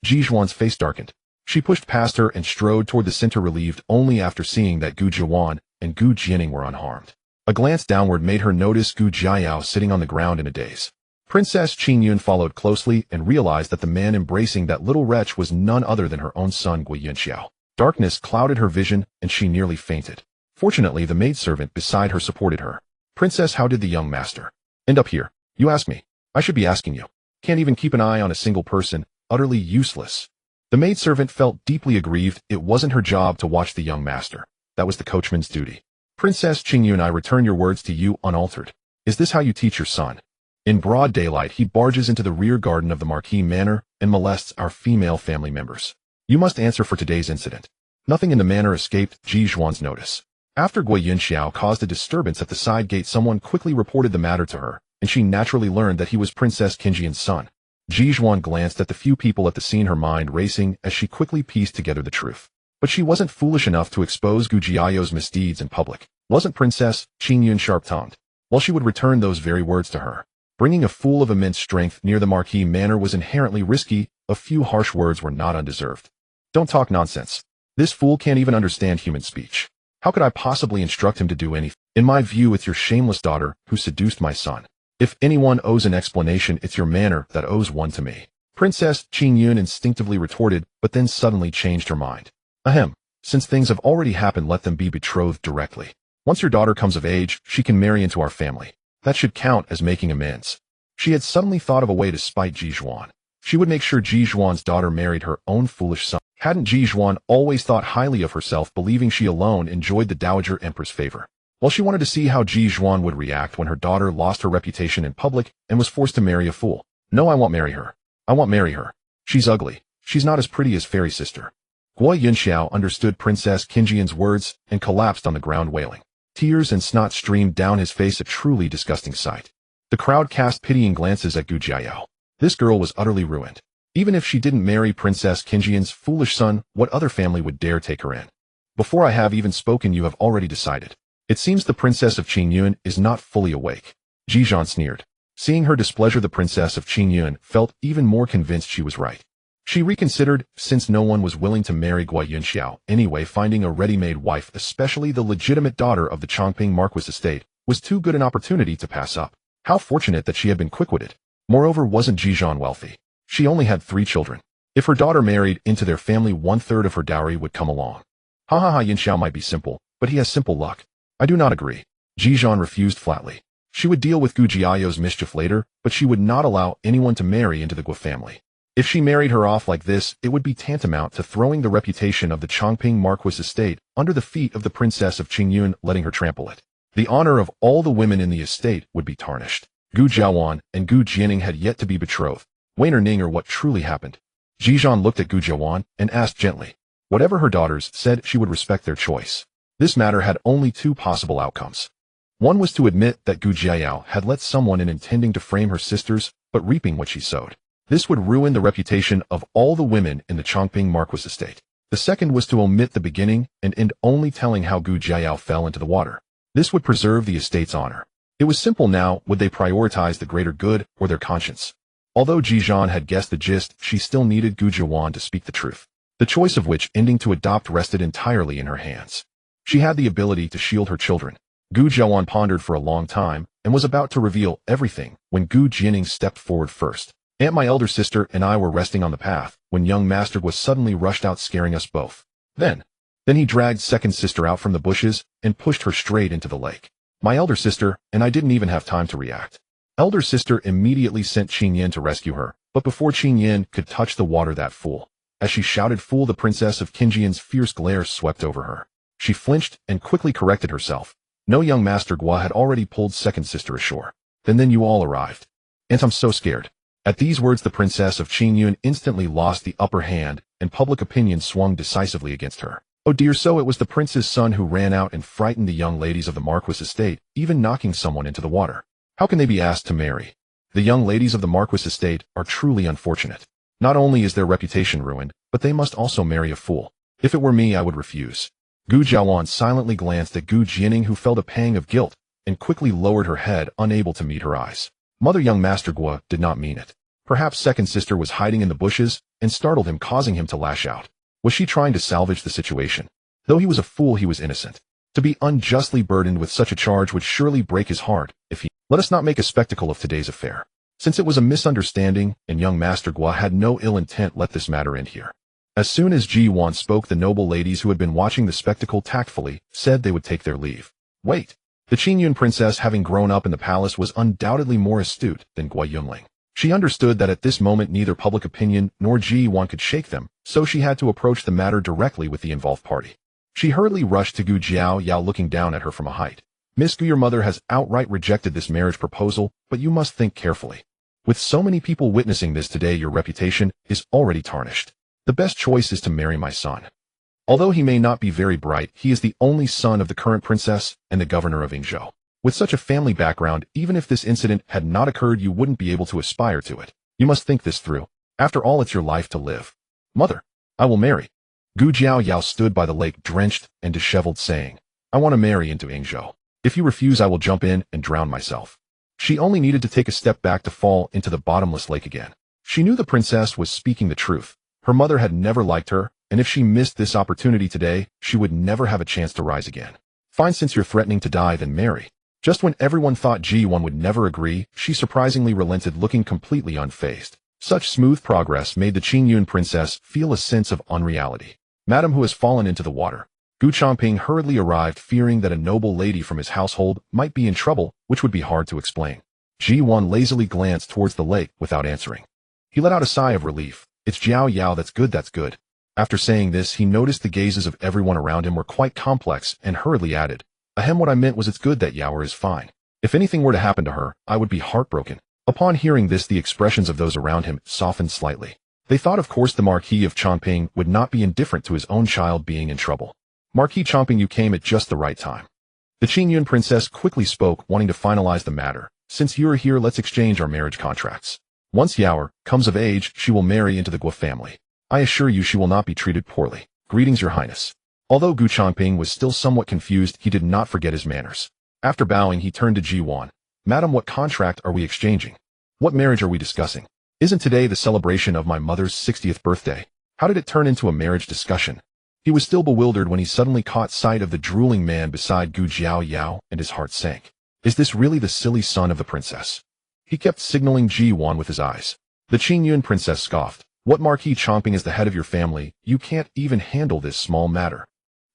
Ji Duan's face darkened. She pushed past her and strode toward the center, relieved only after seeing that Gu Jian and Gu Jining were unharmed. A glance downward made her notice Gu Jiao sitting on the ground in a daze. Princess Qingyun followed closely and realized that the man embracing that little wretch was none other than her own son, Guo Yunxiao. Darkness clouded her vision, and she nearly fainted. Fortunately, the maidservant beside her supported her. "Princess, how did the young master end up here? You ask me. I should be asking you. Can't even keep an eye on a single person. Utterly useless." The maidservant felt deeply aggrieved. It wasn't her job to watch the young master. That was the coachman's duty. "Princess Qingyun, I return your words to you unaltered. Is this how you teach your son? In broad daylight, he barges into the rear garden of the Marquis manor and molests our female family members. You must answer for today's incident." Nothing in the manor escaped Ji Duan's notice. After Guo Yunxiao caused a disturbance at the side gate, someone quickly reported the matter to her, and she naturally learned that he was Princess Qingyun's son. Ji Duan glanced at the few people at the scene, her mind racing as she quickly pieced together the truth. But she wasn't foolish enough to expose Gu Jiao's misdeeds in public. Wasn't Princess Qingyun sharp-tongued? Well, she would return those very words to her. Bringing a fool of immense strength near the Marquis manor was inherently risky. A few harsh words were not undeserved. Don't talk nonsense. This fool can't even understand human speech. How could I possibly instruct him to do anything? In my view, it's your shameless daughter who seduced my son. If anyone owes an explanation, it's your manor that owes one to me. Princess Qingyun instinctively retorted, but then suddenly changed her mind. Ahem. Since things have already happened, let them be betrothed directly. Once your daughter comes of age, she can marry into our family. That should count as making amends. She had suddenly thought of a way to spite Ji Duan. She would make sure Ji Duan's daughter married her own foolish son. Hadn't Ji Duan always thought highly of herself, believing she alone enjoyed the Dowager Empress' favor? Well, she wanted to see how Ji Duan would react when her daughter lost her reputation in public and was forced to marry a fool. No, I won't marry her. I won't marry her. She's ugly. She's not as pretty as Fairy Sister. Guo Yunxiao understood Princess Qingyun's words and collapsed on the ground wailing. Tears and snot streamed down his face, a truly disgusting sight. The crowd cast pitying glances at Gu Jiayao. This girl was utterly ruined. Even if she didn't marry Princess Qingyun's foolish son, what other family would dare take her in? Before I have even spoken, you have already decided. It seems the Princess of Qingyun is not fully awake. Ji Duan sneered. Seeing her displeasure, the Princess of Qingyun felt even more convinced she was right. She reconsidered, since no one was willing to marry Guo Yunxiao anyway. Finding a ready-made wife, especially the legitimate daughter of the Changping Marquis estate, was too good an opportunity to pass up. How fortunate that she had been quick-witted. Moreover, wasn't Ji Duan wealthy? She only had 3 children. If her daughter married into their family, 1/3 of her dowry would come along. Yunxiao might be simple, but he has simple luck. I do not agree. Ji Duan refused flatly. She would deal with Gu Jiayao's mischief later, but she would not allow anyone to marry into the Guo family. If she married her off like this, it would be tantamount to throwing the reputation of the Changping Marquis estate under the feet of the Princess of Qingyun, letting her trample it. The honor of all the women in the estate would be tarnished. Gu Jiawan and Gu Jianing had yet to be betrothed. Wen or Ning, or what truly happened? Ji Duan looked at Gu Jiawan and asked gently. Whatever her daughters said, she would respect their choice. This matter had only 2 possible outcomes. One was to admit that Gu Jiayao had let someone in intending to frame her sisters, but reaping what she sowed. This would ruin the reputation of all the women in the Changping Marquis estate. The second was to omit the beginning and end only telling how Gu Jiayao fell into the water. This would preserve the estate's honor. It was simple now. Would they prioritize the greater good or their conscience? Although Ji Duan had guessed the gist, she still needed Gu Jiawan to speak the truth. The choice of which ending to adopt rested entirely in her hands. She had the ability to shield her children. Gu Jiawan pondered for a long time and was about to reveal everything when Gu Jianing stepped forward first. Aunt, my elder sister, and I were resting on the path when young Master Gu suddenly rushed out, scaring us both. Then he dragged second sister out from the bushes and pushed her straight into the lake. My elder sister and I didn't even have time to react. Elder sister immediately sent Qingyun to rescue her, but before Qingyun could touch the water, that fool. As she shouted fool, the Princess of Qingyun's fierce glare swept over her. She flinched and quickly corrected herself. No, young Master Gu had already pulled second sister ashore. Then you all arrived. And I'm so scared. At these words, the Princess of Qingyun instantly lost the upper hand, and public opinion swung decisively against her. Oh dear, so it was the prince's son who ran out and frightened the young ladies of the Marquis estate, even knocking someone into the water. How can they be asked to marry? The young ladies of the Marquis estate are truly unfortunate. Not only is their reputation ruined, but they must also marry a fool. If it were me, I would refuse. Gu Jiawan silently glanced at Gu Jianing, who felt a pang of guilt, and quickly lowered her head, unable to meet her eyes. Mother, young Master Gu did not mean it. Perhaps second sister was hiding in the bushes and startled him, causing him to lash out. Was she trying to salvage the situation? Though he was a fool, he was innocent. To be unjustly burdened with such a charge would surely break his heart if he... Let us not make a spectacle of today's affair. Since it was a misunderstanding and young Master Gu had no ill intent, let this matter end here. As soon as Ji Duan spoke, the noble ladies who had been watching the spectacle tactfully said they would take their leave. Wait. The Qingyun princess, having grown up in the palace, was undoubtedly more astute than Guo Yunling. She understood that at this moment neither public opinion nor Ji Duan could shake them, so she had to approach the matter directly with the involved party. She hurriedly rushed to Gu Jiaoyao, looking down at her from a height. Miss Gu, your mother has outright rejected this marriage proposal, but you must think carefully. With so many people witnessing this today, your reputation is already tarnished. The best choice is to marry my son. Although he may not be very bright, he is the only son of the current princess and the governor of Yingzhou. With such a family background, even if this incident had not occurred, you wouldn't be able to aspire to it. You must think this through. After all, it's your life to live. Mother, I will marry. Gu Jiaoyao stood by the lake, drenched and disheveled, saying, I want to marry into Yingzhou. If you refuse, I will jump in and drown myself. She only needed to take a step back to fall into the bottomless lake again. She knew the princess was speaking the truth. Her mother had never liked her, and if she missed this opportunity today, she would never have a chance to rise again. Fine, since you're threatening to die, then marry. Just when everyone thought Ji Duan would never agree, she surprisingly relented, looking completely unfazed. Such smooth progress made the Qingyun princess feel a sense of unreality. Madam, who has fallen into the water. Gu Changping hurriedly arrived, fearing that a noble lady from his household might be in trouble, which would be hard to explain. Ji Duan lazily glanced towards the lake without answering. He let out a sigh of relief. It's Jiao Yao, that's good, that's good. After saying this, he noticed the gazes of everyone around him were quite complex and hurriedly added, Ahem, what I meant was it's good that Yao is fine. If anything were to happen to her, I would be heartbroken. Upon hearing this, the expressions of those around him softened slightly. They thought, of course, the Marquis of Changping would not be indifferent to his own child being in trouble. Marquis Changping, you came at just the right time. The Qingyun princess quickly spoke, wanting to finalize the matter. Since you're here, let's exchange our marriage contracts. Once Yao comes of age, she will marry into the Gu family. I assure you she will not be treated poorly. Greetings, Your Highness. Although Gu Changping was still somewhat confused, he did not forget his manners. After bowing, he turned to Ji Duan. Madam, what contract are we exchanging? What marriage are we discussing? Isn't today the celebration of my mother's 60th birthday? How did it turn into a marriage discussion? He was still bewildered when he suddenly caught sight of the drooling man beside Gu Yao, and his heart sank. Is this really the silly son of the princess? He kept signaling Ji Duan with his eyes. The Qingyun princess scoffed. What, Marquis Changping is the head of your family? You can't even handle this small matter.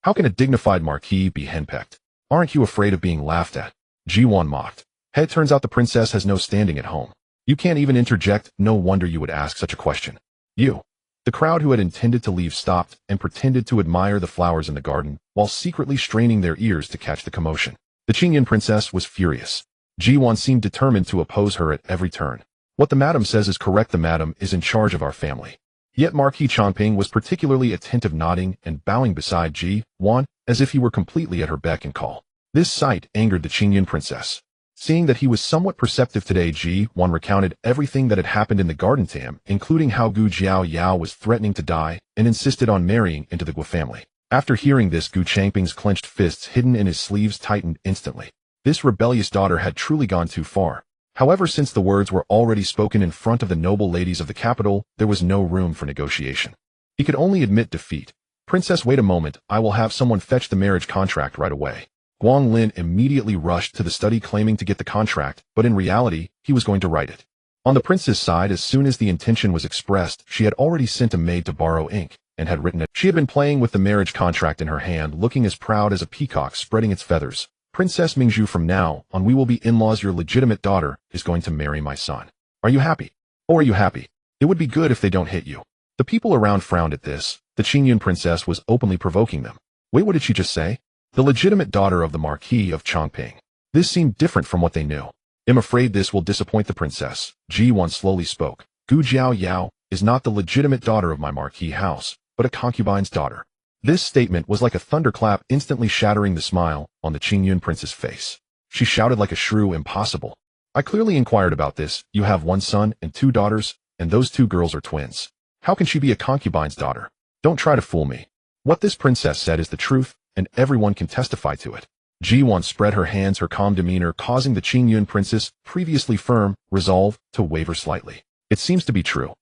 How can a dignified marquis be henpecked? Aren't you afraid of being laughed at? Ji Duan mocked. Hey, it turns out the princess has no standing at home. You can't even interject. No wonder you would ask such a question. You. The crowd, who had intended to leave, stopped and pretended to admire the flowers in the garden, while secretly straining their ears to catch the commotion. The Qingyun princess was furious. Ji Duan seemed determined to oppose her at every turn. What the madam says is correct. The madam is in charge of our family. Yet Marquis Changping was particularly attentive, nodding and bowing beside Ji Duan, as if he were completely at her beck and call. This sight angered the Qingyun princess. Seeing that he was somewhat perceptive today, Ji Duan recounted everything that had happened in the garden to him, including how Gu Yao was threatening to die and insisted on marrying into the Gu family. After hearing this, Gu Changping's clenched fists hidden in his sleeves tightened instantly. This rebellious daughter had truly gone too far. However, since the words were already spoken in front of the noble ladies of the capital, there was no room for negotiation. He could only admit defeat. Princess, wait a moment, I will have someone fetch the marriage contract right away. Guang Lin immediately rushed to the study, claiming to get the contract, but in reality, he was going to write it. On the prince's side, as soon as the intention was expressed, she had already sent a maid to borrow ink, and had written it. She had been playing with the marriage contract in her hand, looking as proud as a peacock spreading its feathers. Princess Mingzhu, from now on we will be in-laws. Your legitimate daughter is going to marry my son. Are you happy? Oh, are you happy? It would be good if they don't hit you. The people around frowned at this. The Qingyun princess was openly provoking them. Wait, what did she just say? The legitimate daughter of the Marquis of Changping. This seemed different from what they knew. I'm afraid this will disappoint the princess. Ji Duan slowly spoke. Gu Yao is not the legitimate daughter of my Marquis house, but a concubine's daughter. This statement was like a thunderclap, instantly shattering the smile on the Qingyun prince's face. She shouted like a shrew, impossible. I clearly inquired about this. You have one son and two daughters, and those two girls are twins. How can she be a concubine's daughter? Don't try to fool me. What this princess said is the truth, and everyone can testify to it. Ji Duan spread her hands, her calm demeanor causing the Qingyun princess, previously firm resolve, to waver slightly. It seems to be true.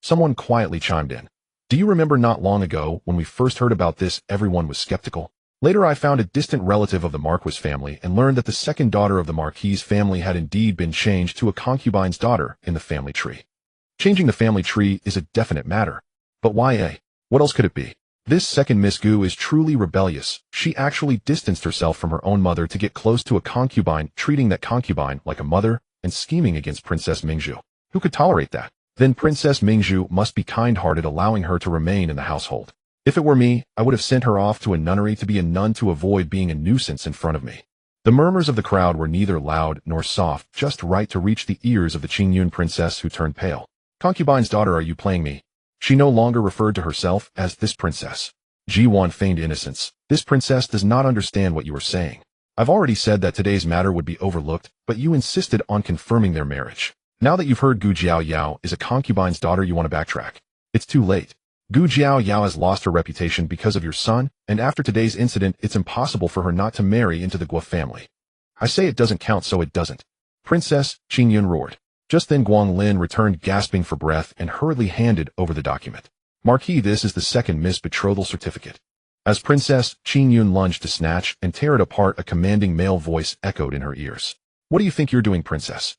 Someone quietly chimed in. Do you remember not long ago when we first heard about this, everyone was skeptical? Later I found a distant relative of the Marquis family and learned that the second daughter of the Marquis family had indeed been changed to a concubine's daughter in the family tree. Changing the family tree is a definite matter. But why what else could it be? This second Miss Gu is truly rebellious. She actually distanced herself from her own mother to get close to a concubine, treating that concubine like a mother, and scheming against Princess Mingzhu. Who could tolerate that? Then Princess Mingzhu must be kind-hearted, allowing her to remain in the household. If it were me, I would have sent her off to a nunnery to be a nun to avoid being a nuisance in front of me. The murmurs of the crowd were neither loud nor soft, just right to reach the ears of the Qingyun princess, who turned pale. Concubine's daughter, are you playing me? She no longer referred to herself as this princess. Ji Duan feigned innocence. This princess does not understand what you are saying. I've already said that today's matter would be overlooked, but you insisted on confirming their marriage. Now that you've heard Gu Yao is a concubine's daughter, you want to backtrack. It's too late. Gu Jiao has lost her reputation because of your son, and after today's incident it's impossible for her not to marry into the Guo family. I say it doesn't count, so it doesn't. Princess Qingyun roared. Just then Guang Lin returned gasping for breath and hurriedly handed over the document. Marquis, this is the second Miss Betrothal certificate. As Princess Qingyun lunged to snatch and tear it apart, a commanding male voice echoed in her ears. What do you think you're doing, Princess?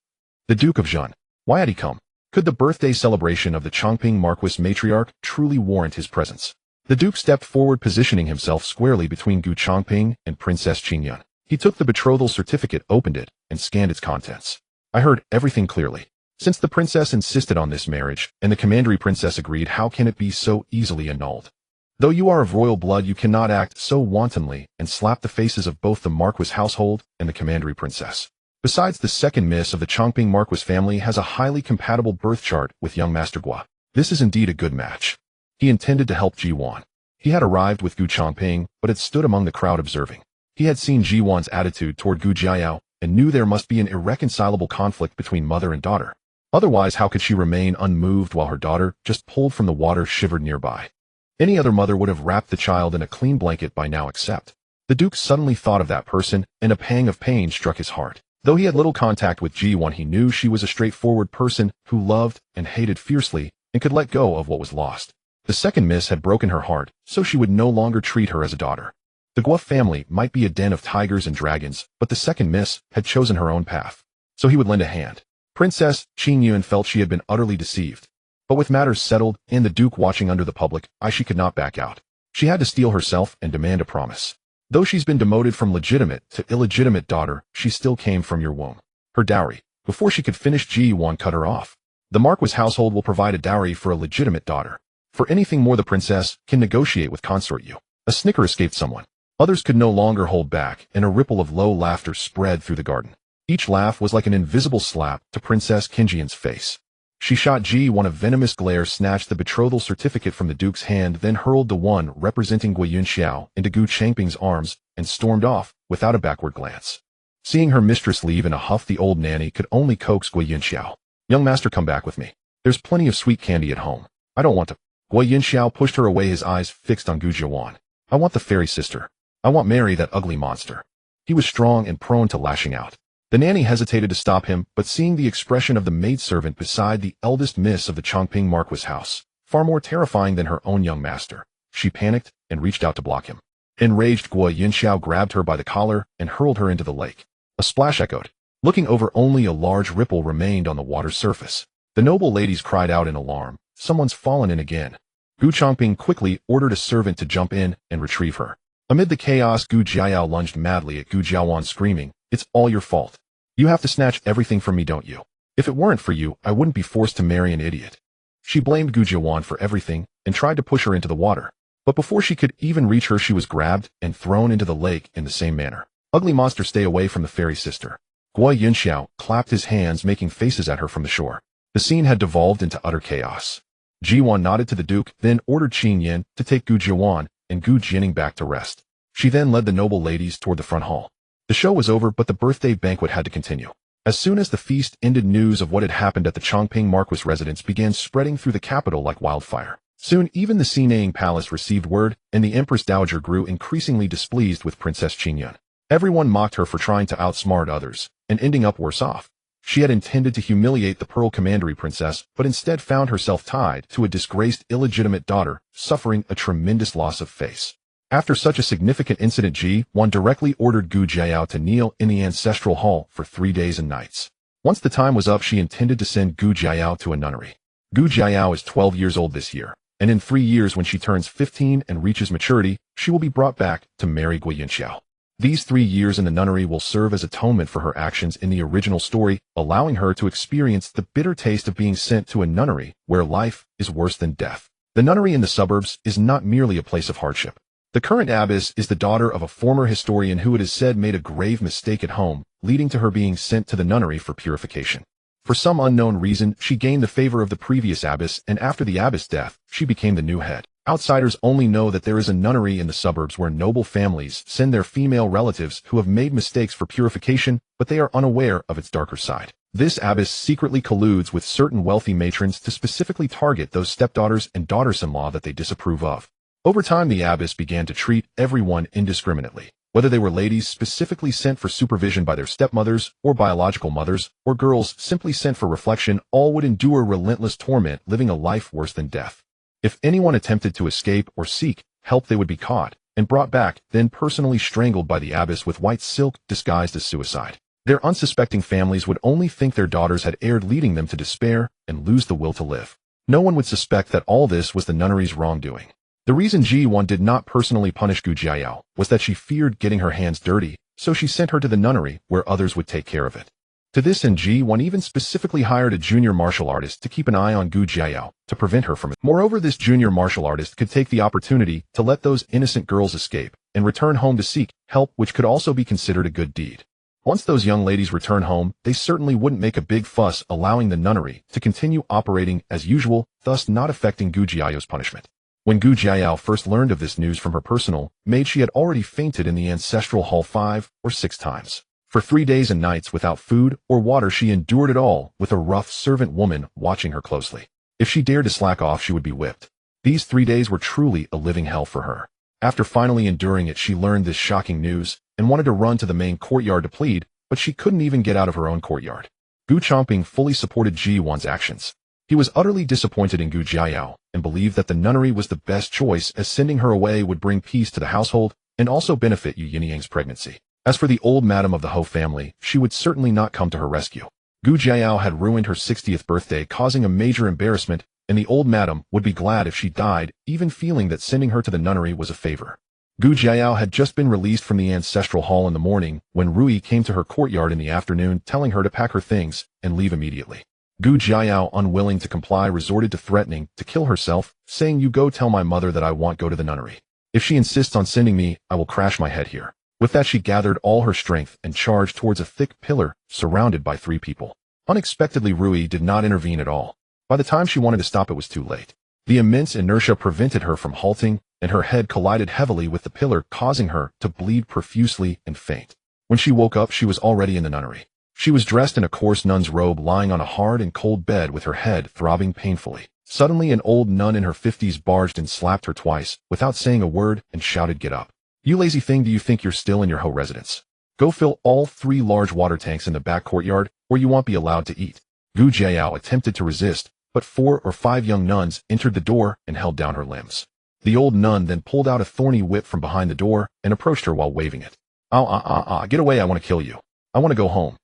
The Duke of Zhen. Why had he come? Could the birthday celebration of the Changping Marquis matriarch truly warrant his presence? The Duke stepped forward, positioning himself squarely between Gu Changping and Princess Qingyun. He took the betrothal certificate, opened it, and scanned its contents. I heard everything clearly. Since the princess insisted on this marriage, and the commandery princess agreed, how can it be so easily annulled? Though you are of royal blood, you cannot act so wantonly and slap the faces of both the Marquis household and the commandery princess. Besides, the second miss of the Changping Marquis family has a highly compatible birth chart with young Master Guo. This is indeed a good match. He intended to help Ji Duan. He had arrived with Gu Changping, but had stood among the crowd observing. He had seen Ji Duan's attitude toward Gu Jiao and knew there must be an irreconcilable conflict between mother and daughter. Otherwise, how could she remain unmoved while her daughter, just pulled from the water, shivered nearby? Any other mother would have wrapped the child in a clean blanket by now, except. The Duke suddenly thought of that person, and a pang of pain struck his heart. Though he had little contact with Ji Duan, he knew she was a straightforward person who loved and hated fiercely and could let go of what was lost. The second miss had broken her heart, so she would no longer treat her as a daughter. The Guo family might be a den of tigers and dragons, but the second miss had chosen her own path, so he would lend a hand. Princess Qingyun felt she had been utterly deceived. But with matters settled and the Duke watching under the public eye, she could not back out. She had to steel herself and demand a promise. Though she's been demoted from legitimate to illegitimate daughter, she still came from your womb. Her dowry. Before she could finish, Ji Duan cut her off. The Marquis household will provide a dowry for a legitimate daughter. For anything more, the princess can negotiate with consort Yu. A snicker escaped someone. Others could no longer hold back, and a ripple of low laughter spread through the garden. Each laugh was like an invisible slap to Princess Qingyun's face. She shot Ji Duan a venomous glare, snatched the betrothal certificate from the Duke's hand, then hurled the one representing Guo Yunxiao into Gu Changping's arms and stormed off without a backward glance. Seeing her mistress leave in a huff, the old nanny could only coax Guo Yunxiao. Young master, come back with me. There's plenty of sweet candy at home. I don't want to. Guo Yunxiao pushed her away, his eyes fixed on Gu Jiuan. I want the fairy sister. I want marry that ugly monster. He was strong and prone to lashing out. The nanny hesitated to stop him, but seeing the expression of the maidservant beside the eldest miss of the Changping Marquis house, far more terrifying than her own young master, she panicked and reached out to block him. Enraged, Guo Yunxiao grabbed her by the collar and hurled her into the lake. A splash echoed. Looking over, only a large ripple remained on the water's surface. The noble ladies cried out in alarm. Someone's fallen in again. Gu Changping quickly ordered a servant to jump in and retrieve her. Amid the chaos, Gu Jiao lunged madly at Gu Jiawan, screaming, "It's all your fault. You have to snatch everything from me, don't you? If it weren't for you, I wouldn't be forced to marry an idiot." She blamed Gu Jiawan for everything and tried to push her into the water. But before she could even reach her, she was grabbed and thrown into the lake in the same manner. Ugly monster, stay away from the fairy sister. Guo Yunxiao clapped his hands, making faces at her from the shore. The scene had devolved into utter chaos. Ji Duan nodded to the Duke, then ordered Qin Yin to take Gu Jiawan and Gu Jining back to rest. She then led the noble ladies toward the front hall. The show was over, but the birthday banquet had to continue. As soon as the feast ended, news of what had happened at the Changping Marquis residence began spreading through the capital like wildfire. Soon, even the Xinaying Palace received word, and the Empress Dowager grew increasingly displeased with Princess Qingyun. Everyone mocked her for trying to outsmart others, and ending up worse off. She had intended to humiliate the Pearl Commandery princess, but instead found herself tied to a disgraced illegitimate daughter, suffering a tremendous loss of face. After such a significant incident, Ji Duan directly ordered Gu Jiao to kneel in the ancestral hall for 3 days and nights. Once the time was up, she intended to send Gu Jiao to a nunnery. Gu Jiao is 12 years old this year, and in 3 years, when she turns 15 and reaches maturity, she will be brought back to marry Guo Yunxiao. These 3 years in the nunnery will serve as atonement for her actions in the original story, allowing her to experience the bitter taste of being sent to a nunnery where life is worse than death. The nunnery in the suburbs is not merely a place of hardship. The current abbess is the daughter of a former historian who, it is said, made a grave mistake at home, leading to her being sent to the nunnery for purification. For some unknown reason, she gained the favor of the previous abbess, and after the abbess' death, she became the new head. Outsiders only know that there is a nunnery in the suburbs where noble families send their female relatives who have made mistakes for purification, but they are unaware of its darker side. This abbess secretly colludes with certain wealthy matrons to specifically target those stepdaughters and daughters-in-law that they disapprove of. Over time, the abbess began to treat everyone indiscriminately, whether they were ladies specifically sent for supervision by their stepmothers or biological mothers, or girls simply sent for reflection. All would endure relentless torment, living a life worse than death. If anyone attempted to escape or seek help, they would be caught and brought back, then personally strangled by the abbess with white silk disguised as suicide. Their unsuspecting families would only think their daughters had erred, leading them to despair and lose the will to live. No one would suspect that all this was the nunnery's wrongdoing. The reason Ji Duan did not personally punish Gu Jiao was that she feared getting her hands dirty, so she sent her to the nunnery where others would take care of it. To this end, Ji Duan even specifically hired a junior martial artist to keep an eye on Gu Jiao to prevent her from it. Moreover, this junior martial artist could take the opportunity to let those innocent girls escape and return home to seek help, which could also be considered a good deed. Once those young ladies return home, they certainly wouldn't make a big fuss, allowing the nunnery to continue operating as usual, thus not affecting Gu Jiao's punishment. When Gu Jiao first learned of this news from her personal maid, she had already fainted in the ancestral hall 5 or 6 times. For 3 days and nights without food or water, she endured it all, with a rough servant woman watching her closely. If she dared to slack off, she would be whipped. These 3 days were truly a living hell for her. After finally enduring it, she learned this shocking news and wanted to run to the main courtyard to plead, but she couldn't even get out of her own courtyard. Gu Changping fully supported Ji Duan's actions. He was utterly disappointed in Gu Jiao and believed that the nunnery was the best choice, as sending her away would bring peace to the household and also benefit Yue Qing's pregnancy. As for the old madam of the Ho family, she would certainly not come to her rescue. Gu Jiao had ruined her 60th birthday, causing a major embarrassment, and the old madam would be glad if she died, even feeling that sending her to the nunnery was a favor. Gu Jiao had just been released from the ancestral hall in the morning when Rui came to her courtyard in the afternoon, telling her to pack her things and leave immediately. Gu Jiao, unwilling to comply, resorted to threatening to kill herself, saying, "You go tell my mother that I won't go to the nunnery. If she insists on sending me, I will crash my head here." With that, she gathered all her strength and charged towards a thick pillar surrounded by 3 people. Unexpectedly, Rui did not intervene at all. By the time she wanted to stop, it was too late. The immense inertia prevented her from halting, and her head collided heavily with the pillar, causing her to bleed profusely and faint. When she woke up, she was already in the nunnery. She was dressed in a coarse nun's robe, lying on a hard and cold bed with her head throbbing painfully. Suddenly, an old nun in her 50s barged and slapped her twice, without saying a word, and shouted, "Get up. You lazy thing, do you think you're still in your Ho residence? Go fill all 3 large water tanks in the back courtyard, or you won't be allowed to eat." Gu Jiao attempted to resist, but 4 or 5 young nuns entered the door and held down her limbs. The old nun then pulled out a thorny whip from behind the door and approached her while waving it. Get away, I want to kill you. I want to go home."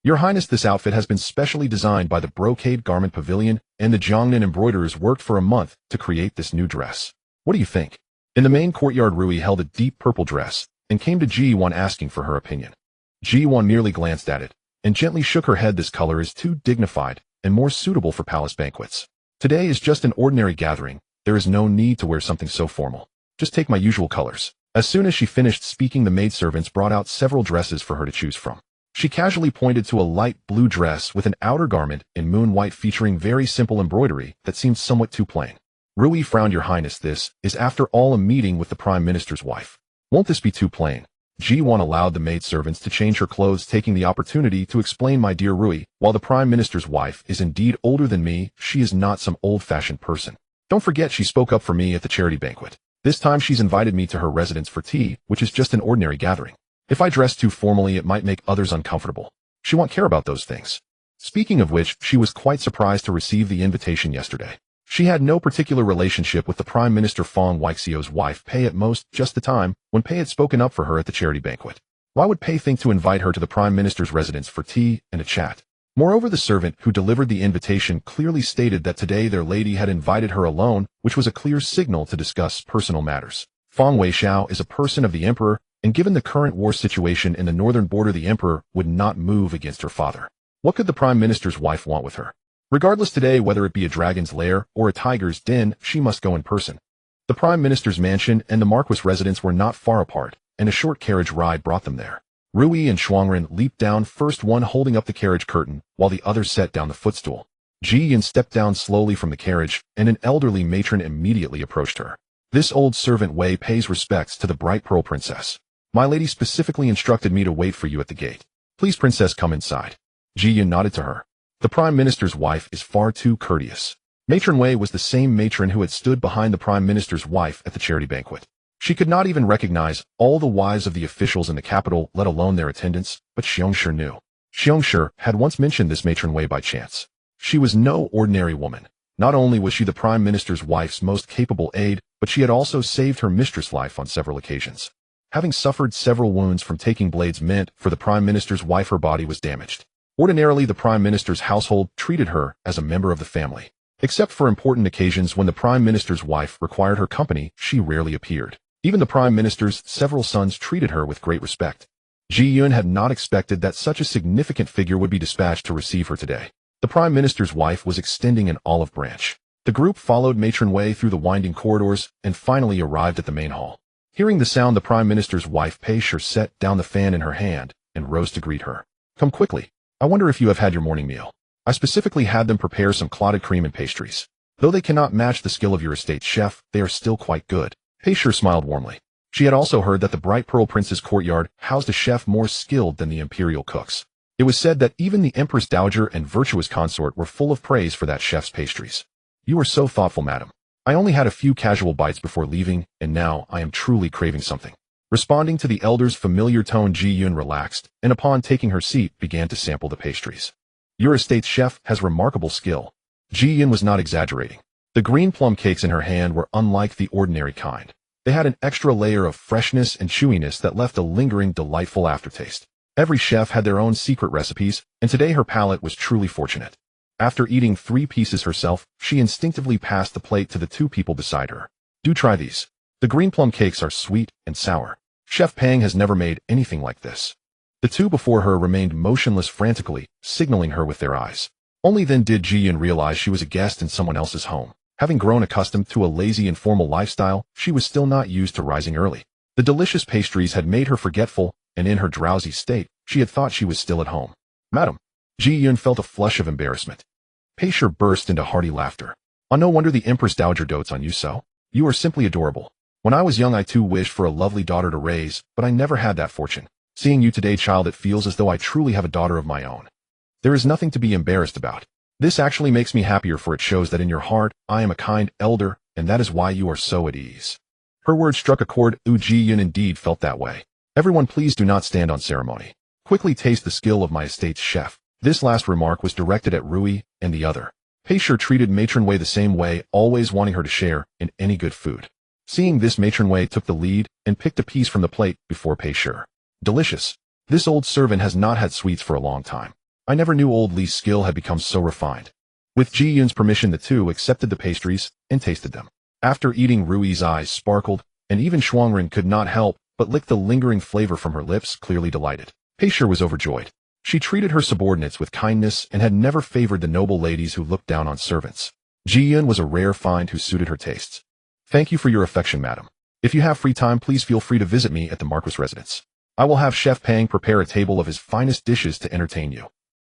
"Your Highness, this outfit has been specially designed by the Brocade Garment Pavilion, and the Jiangnan embroiderers worked for a month to create this new dress. What do you think?" In the main courtyard, Rui held a deep purple dress and came to Ji Duan asking for her opinion. Ji Duan merely glanced at it and gently shook her head. "This color is too dignified and more suitable for palace banquets. Today is just an ordinary gathering. There is no need to wear something so formal. Just take my usual colors." As soon as she finished speaking, the maidservants brought out several dresses for her to choose from. She casually pointed to a light blue dress with an outer garment in moon white featuring very simple embroidery that seemed somewhat too plain. Rui frowned. "Your Highness, this is after all a meeting with the Prime Minister's wife. Won't this be too plain?" Ji Duan allowed the maidservants to change her clothes, taking the opportunity to explain, "My dear Rui, while the Prime Minister's wife is indeed older than me, she is not some old-fashioned person. Don't forget she spoke up for me at the charity banquet. This time she's invited me to her residence for tea, which is just an ordinary gathering. If I dress too formally, it might make others uncomfortable. She won't care about those things." Speaking of which, she was quite surprised to receive the invitation yesterday. She had no particular relationship with the Prime Minister Fang Weixiu's wife, Pei, at most just the time when Pei had spoken up for her at the charity banquet. Why would Pei think to invite her to the Prime Minister's residence for tea and a chat? Moreover, the servant who delivered the invitation clearly stated that today their lady had invited her alone, which was a clear signal to discuss personal matters. Fang Weixiu is a person of the emperor, and given the current war situation in the northern border, the emperor would not move against her father. What could the Prime Minister's wife want with her? Regardless today, whether it be a dragon's lair or a tiger's den, she must go in person. The Prime Minister's mansion and the Marquis residence were not far apart, and a short carriage ride brought them there. Rui and Shuangren leaped down, first one holding up the carriage curtain, while the other set down the footstool. Ji Duan stepped down slowly from the carriage, and an elderly matron immediately approached her. This old servant Wei pays respects to the bright pearl princess. My lady specifically instructed me to wait for you at the gate. Please, princess, come inside. Ji Duan nodded to her. The prime minister's wife is far too courteous. Matron Wei was the same matron who had stood behind the prime minister's wife at the charity banquet. She could not even recognize all the wives of the officials in the capital, let alone their attendants, but Xiongshi knew. Xiongshi had once mentioned this matron Wei by chance. She was no ordinary woman. Not only was she the prime minister's wife's most capable aide, but she had also saved her mistress' life on several occasions. Having suffered several wounds from taking blades meant for the prime minister's wife, her body was damaged. Ordinarily, the prime minister's household treated her as a member of the family. Except for important occasions when the prime minister's wife required her company, she rarely appeared. Even the prime minister's several sons treated her with great respect. Ji Duan had not expected that such a significant figure would be dispatched to receive her today. The prime minister's wife was extending an olive branch. The group followed Matron Wei through the winding corridors and finally arrived at the main hall. Hearing the sound, the prime minister's wife Pei Shi set down the fan in her hand and rose to greet her. Come quickly. I wonder if you have had your morning meal. I specifically had them prepare some clotted cream and pastries. Though they cannot match the skill of your estate chef, they are still quite good. Pei Shi smiled warmly. She had also heard that the Bright Pearl Prince's courtyard housed a chef more skilled than the imperial cooks. It was said that even the Empress Dowager and virtuous consort were full of praise for that chef's pastries. You are so thoughtful, madam. I only had a few casual bites before leaving, and now I am truly craving something. Responding to the elder's familiar tone, Ji Duan relaxed, and upon taking her seat, began to sample the pastries. Your estate's chef has remarkable skill. Ji Duan was not exaggerating. The green plum cakes in her hand were unlike the ordinary kind. They had an extra layer of freshness and chewiness that left a lingering, delightful aftertaste. Every chef had their own secret recipes, and today her palate was truly fortunate. After eating 3 pieces herself, she instinctively passed the plate to the 2 people beside her. Do try these. The green plum cakes are sweet and sour. Chef Pang has never made anything like this. The 2 before her remained motionless frantically, signaling her with their eyes. Only then did Ji Duan realize she was a guest in someone else's home. Having grown accustomed to a lazy and formal lifestyle, she was still not used to rising early. The delicious pastries had made her forgetful, and in her drowsy state, she had thought she was still at home. Madam. Ji Duan felt a flush of embarrassment. Pei Shi burst into hearty laughter. Oh, no wonder the Empress Dowager dotes on you so. You are simply adorable. When I was young, I too wished for a lovely daughter to raise, but I never had that fortune. Seeing you today, child, it feels as though I truly have a daughter of my own. There is nothing to be embarrassed about. This actually makes me happier, for it shows that in your heart, I am a kind elder, and that is why you are so at ease. Her words struck a chord. Ji Duan indeed felt that way. Everyone, please do not stand on ceremony. Quickly taste the skill of my estate's chef. This last remark was directed at Rui and the other. Pei Shi treated Matron Wei the same way, always wanting her to share in any good food. Seeing this, Matron Wei took the lead and picked a piece from the plate before Pei Shi. Delicious. This old servant has not had sweets for a long time. I never knew old Li's skill had become so refined. With Ji Duan's permission, the 2 accepted the pastries and tasted them. After eating, Rui's eyes sparkled, and even Shuangren could not help but lick the lingering flavor from her lips, clearly delighted. Pei Shi was overjoyed. She treated her subordinates with kindness and had never favored the noble ladies who looked down on servants. Ji Duan was a rare find who suited her tastes. Thank you for your affection, madam. If you have free time, please feel free to visit me at the Marquis residence. I will have Chef Pang prepare a table of his finest dishes to entertain you.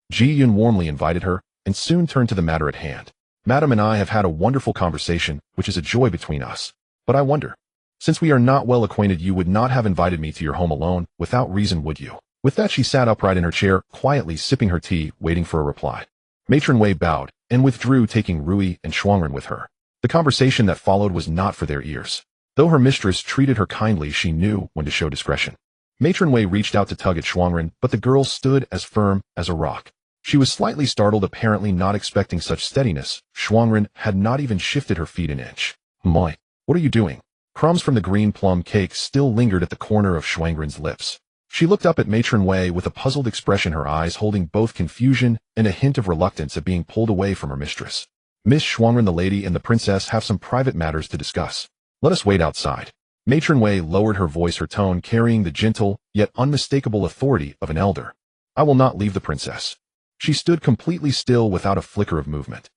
Ji Duan warmly invited her, and soon turned to the matter at hand. Madam and I have had a wonderful conversation, which is a joy between us. But I wonder, since we are not well acquainted, you would not have invited me to your home alone, without reason, would you? With that, she sat upright in her chair, quietly sipping her tea, waiting for a reply. Matron Wei bowed, and withdrew, taking Rui and Shuangren with her. The conversation that followed was not for their ears. Though her mistress treated her kindly, she knew when to show discretion. Matron Wei reached out to tug at Shuangren, but the girl stood as firm as a rock. She was slightly startled, apparently not expecting such steadiness. Shuangren had not even shifted her feet an inch. Moi, what are you doing? Crumbs from the green plum cake still lingered at the corner of Shuangren's lips. She looked up at Matron Wei with a puzzled expression, her eyes holding both confusion and a hint of reluctance at being pulled away from her mistress. Miss Shuangren, the lady and the princess have some private matters to discuss. Let us wait outside. Matron Wei lowered her voice, her tone carrying the gentle, yet unmistakable authority of an elder. I will not leave the princess. She stood completely still without a flicker of movement.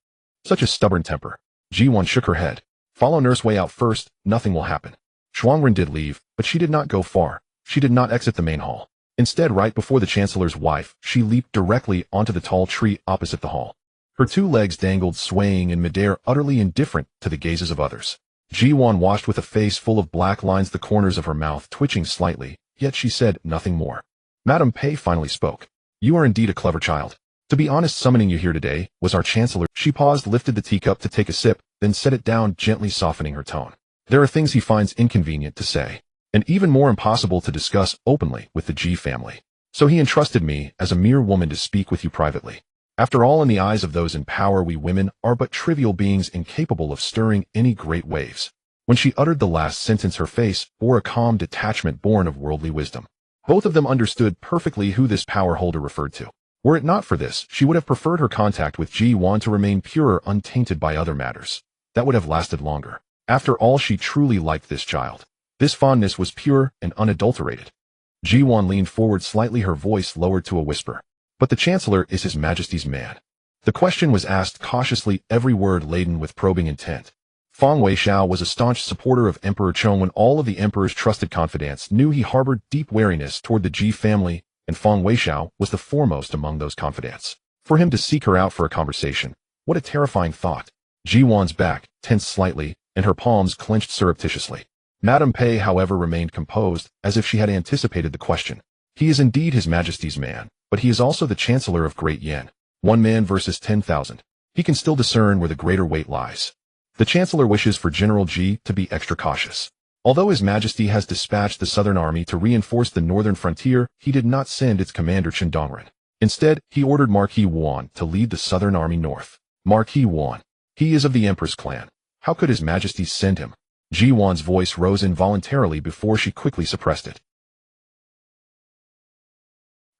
Such a stubborn temper. Ji Duan shook her head. Follow Nurse Wei out first, nothing will happen. Shuangren did leave, but she did not go far. She did not exit the main hall. Instead, right before the chancellor's wife, she leaped directly onto the tall tree opposite the hall. Her 2 legs dangled, swaying in midair, utterly indifferent to the gazes of others. Ji Duan watched with a face full of black lines, the corners of her mouth twitching slightly, yet she said nothing more. Madame Pei finally spoke. "You are indeed a clever child. To be honest, summoning you here today was our chancellor." She paused, lifted the teacup to take a sip, then set it down, gently softening her tone. "There are things he finds inconvenient to say, and even more impossible to discuss openly with the Ji family. So he entrusted me as a mere woman to speak with you privately. After all, in the eyes of those in power, we women are but trivial beings incapable of stirring any great waves." When she uttered the last sentence, her face bore a calm detachment born of worldly wisdom. Both of them understood perfectly who this power holder referred to. Were it not for this, she would have preferred her contact with Ji Duan to remain pure, untainted by other matters. That would have lasted longer. After all, she truly liked this child. This fondness was pure and unadulterated. Ji Duan leaned forward slightly, her voice lowered to a whisper. "But the Chancellor is His Majesty's man." The question was asked cautiously, every word laden with probing intent. Fang Weixiao was a staunch supporter of Emperor Chong. When all of the Emperor's trusted confidants knew he harbored deep wariness toward the Ji family, and Fang Weixiao was the foremost among those confidants. For him to seek her out for a conversation, what a terrifying thought. Ji Duan's back tensed slightly, and her palms clenched surreptitiously. Madame Pei, however, remained composed, as if she had anticipated the question. "He is indeed His Majesty's man, but he is also the Chancellor of Great Yan. 1 man versus 10,000. He can still discern where the greater weight lies. The Chancellor wishes for General Ji to be extra cautious. Although His Majesty has dispatched the Southern Army to reinforce the northern frontier, he did not send its commander Chen Dongren. Instead, he ordered Marquis Wan to lead the Southern Army north. Marquis Wan. He is of the Empress clan. How could His Majesty send him?" Ji Wan's voice rose involuntarily before she quickly suppressed it.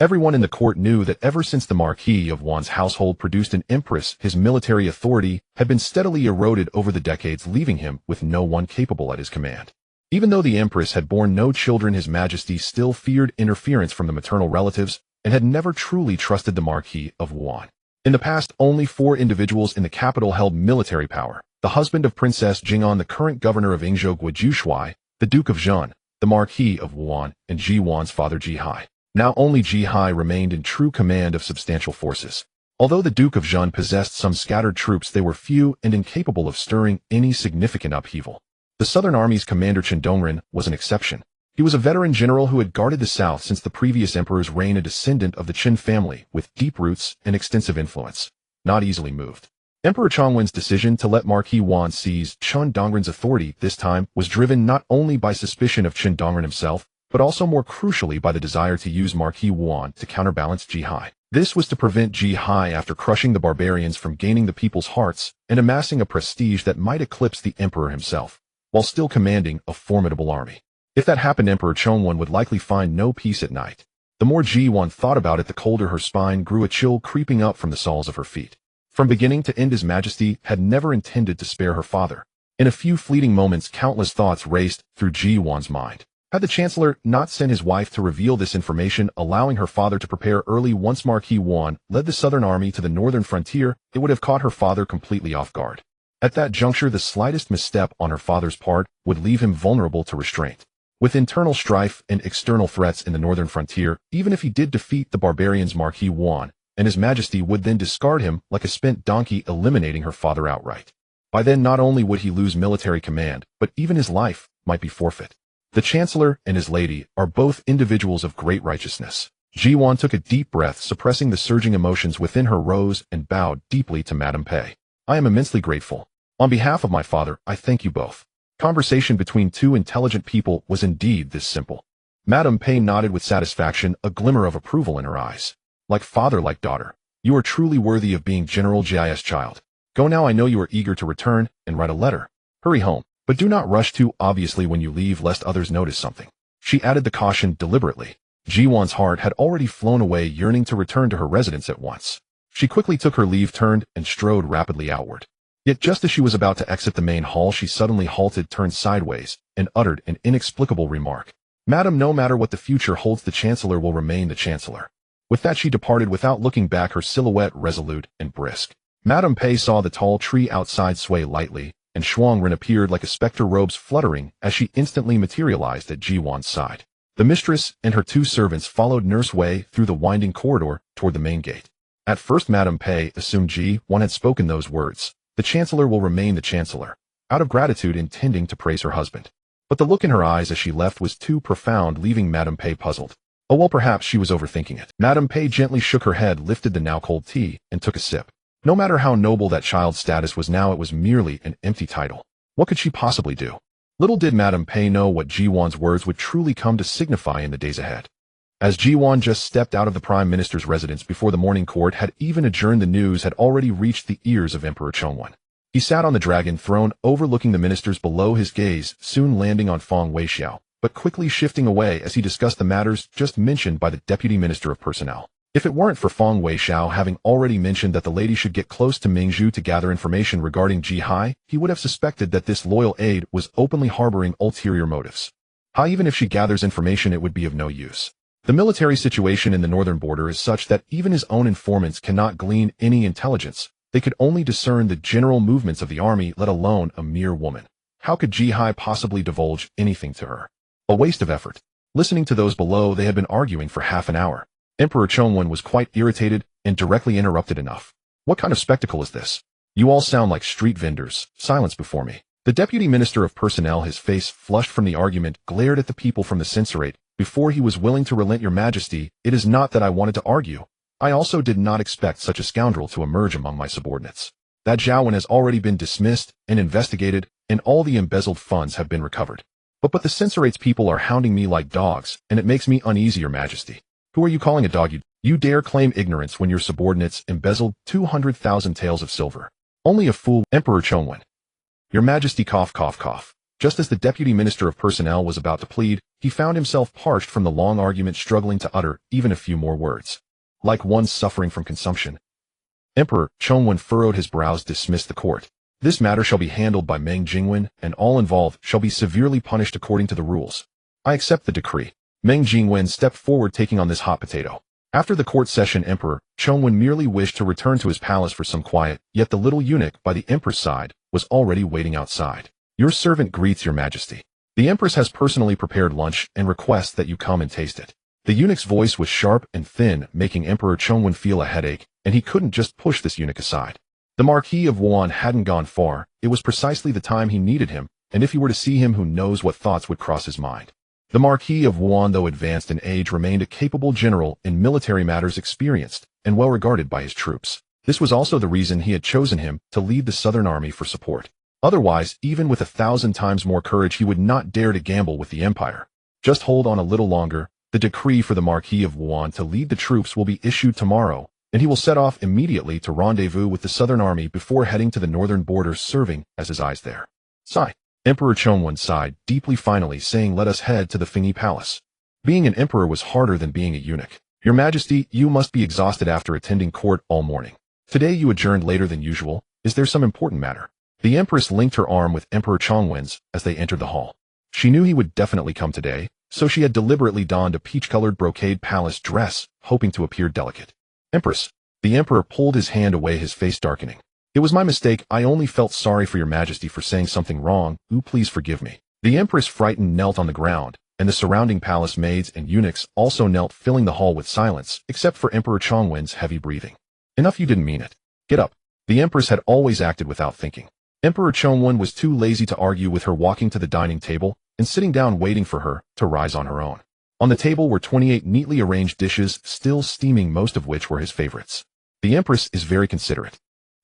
Everyone in the court knew that ever since the Marquis of Wan's household produced an empress, his military authority had been steadily eroded over the decades, leaving him with no one capable at his command. Even though the empress had borne no children, His Majesty still feared interference from the maternal relatives and had never truly trusted the Marquis of Wan. In the past, only 4 individuals in the capital held military power: the husband of Princess Jing'an, the current governor of Yingzhou Guizhushui, the Duke of Zhan, the Marquis of Wan, and Ji Wan's father Ji Hai. Now only Ji Hai remained in true command of substantial forces. Although the Duke of Zhan possessed some scattered troops, they were few and incapable of stirring any significant upheaval. The Southern Army's commander Chen Dongren was an exception. He was a veteran general who had guarded the south since the previous emperor's reign, a descendant of the Qin family with deep roots and extensive influence, not easily moved. Emperor Chongwen's decision to let Marquis Wan seize Chen Dongren's authority this time was driven not only by suspicion of Chen Dongren himself, but also more crucially by the desire to use Marquis Wan to counterbalance Ji Hai. This was to prevent Ji Hai, after crushing the barbarians, from gaining the people's hearts and amassing a prestige that might eclipse the emperor himself, while still commanding a formidable army. If that happened, Emperor Chongwen would likely find no peace at night. The more Ji Duan thought about it, the colder her spine grew, a chill creeping up from the soles of her feet. From beginning to end, His Majesty had never intended to spare her father. In a few fleeting moments, countless thoughts raced through Ji Duan's mind. Had the Chancellor not sent his wife to reveal this information, allowing her father to prepare early? Once Marquis Wan led the Southern Army to the northern frontier, it would have caught her father completely off guard. At that juncture, the slightest misstep on her father's part would leave him vulnerable to restraint. With internal strife and external threats in the northern frontier, even if he did defeat the barbarians, Marquis Wan and His Majesty would then discard him like a spent donkey, eliminating her father outright. By then, not only would he lose military command, but even his life might be forfeit. The Chancellor and his lady are both individuals of great righteousness. Ji Duan took a deep breath, suppressing the surging emotions within her, rose and bowed deeply to Madame Pei. "I am immensely grateful. On behalf of my father, I thank you both." Conversation between two intelligent people was indeed this simple. Madame Pei nodded with satisfaction, a glimmer of approval in her eyes. "Like father, like daughter. You are truly worthy of being General Ji's child. Go now. I know you are eager to return and write a letter. Hurry home, but do not rush too obviously when you leave, lest others notice something." She added the caution deliberately. Ji Duan's heart had already flown away, yearning to return to her residence at once. She quickly took her leave, turned, and strode rapidly outward. Yet just as she was about to exit the main hall, she suddenly halted, turned sideways, and uttered an inexplicable remark. "Madam, no matter what the future holds, the Chancellor will remain the Chancellor." With that, she departed without looking back, her silhouette resolute and brisk. Madame Pei saw the tall tree outside sway lightly, and Shuang Ren appeared like a specter, robes fluttering as she instantly materialized at Ji Duan's side. The mistress and her 2 servants followed Nurse Wei through the winding corridor toward the main gate. At first, Madame Pei assumed Ji Duan had spoken those words, "The Chancellor will remain the Chancellor," out of gratitude, intending to praise her husband. But the look in her eyes as she left was too profound, leaving Madame Pei puzzled. Oh well, perhaps she was overthinking it. Madame Pei gently shook her head, lifted the now cold tea, and took a sip. No matter how noble that child's status was now, it was merely an empty title. What could she possibly do? Little did Madame Pei know what Ji Duan's words would truly come to signify in the days ahead. As Ji Duan just stepped out of the Prime Minister's residence before the morning court had even adjourned, the news had already reached the ears of Emperor Chongwen. He sat on the dragon throne, overlooking the ministers below his gaze, soon landing on Feng Weixiao, but quickly shifting away as he discussed the matters just mentioned by the Deputy Minister of Personnel. If it weren't for Feng Weixiao having already mentioned that the lady should get close to Mingzhu to gather information regarding Ji Hai, he would have suspected that this loyal aide was openly harboring ulterior motives. Even if she gathers information, it would be of no use. The military situation in the northern border is such that even his own informants cannot glean any intelligence. They could only discern the general movements of the army, let alone a mere woman. How could Ji Hai possibly divulge anything to her? A waste of effort. Listening to those below, they had been arguing for half an hour. Emperor Chongwen was quite irritated and directly interrupted. Enough. What kind of spectacle is this? You all sound like street vendors. Silence before me. The Deputy Minister of Personnel, his face flushed from the argument, glared at the people from the censorate before he was willing to relent. Your Majesty, it is not that I wanted to argue. I also did not expect such a scoundrel to emerge among my subordinates. That Zhao Wen has already been dismissed and investigated, and all the embezzled funds have been recovered. But the censораte's people are hounding me like dogs, and it makes me uneasy, Your Majesty. Who are you calling a dog? You dare claim ignorance when your subordinates embezzled 200,000 taels of silver. Only a fool, Emperor Chongwen. Your Majesty, cough, cough, cough. Just as the Deputy Minister of Personnel was about to plead, he found himself parched from the long argument, struggling to utter even a few more words. Like one suffering from consumption. Emperor Chongwen furrowed his brows. Dismiss the court. This matter shall be handled by Meng Jingwen, and all involved shall be severely punished according to the rules. I accept the decree. Meng Jingwen stepped forward, taking on this hot potato. After the court session, Emperor Chongwen merely wished to return to his palace for some quiet, yet the little eunuch by the Empress' side was already waiting outside. Your servant greets Your Majesty. The Empress has personally prepared lunch and requests that you come and taste it. The eunuch's voice was sharp and thin, making Emperor Chongwen feel a headache, and he couldn't just push this eunuch aside. The Marquis of Wuan hadn't gone far. It was precisely the time he needed him, and if he were to see him, who knows what thoughts would cross his mind. The Marquis of Wuan, though advanced in age, remained a capable general in military matters, experienced and well regarded by his troops. This was also the reason he had chosen him to lead the Southern Army for support. Otherwise, even with 1,000 times more courage, he would not dare to gamble with the Empire. Just hold on a little longer. The decree for the Marquis of Wuan to lead the troops will be issued tomorrow, and he will set off immediately to rendezvous with the Southern Army before heading to the northern border, serving as his eyes there. Sigh. Emperor Chongwen sighed deeply, finally saying, let us head to the feigned palace. Being an emperor was harder than being a eunuch. Your Majesty, you must be exhausted after attending court all morning. Today you adjourned later than usual. Is there some important matter? The Empress linked her arm with Emperor Chongwen's as they entered the hall. She knew he would definitely come today, so she had deliberately donned a peach-colored brocade palace dress, hoping to appear delicate. Empress. The Emperor pulled his hand away, his face darkening. It was my mistake. I only felt sorry for Your Majesty for saying something wrong. Please forgive me. The Empress, frightened, knelt on the ground, and the surrounding palace maids and eunuchs also knelt, filling the hall with silence, except for Emperor Chongwen's heavy breathing. Enough, you didn't mean it. Get up. The Empress had always acted without thinking. Emperor Chongwen was too lazy to argue with her, walking to the dining table and sitting down, waiting for her to rise on her own. On the table were 28 neatly arranged dishes, still steaming, most of which were his favorites. The Empress is very considerate.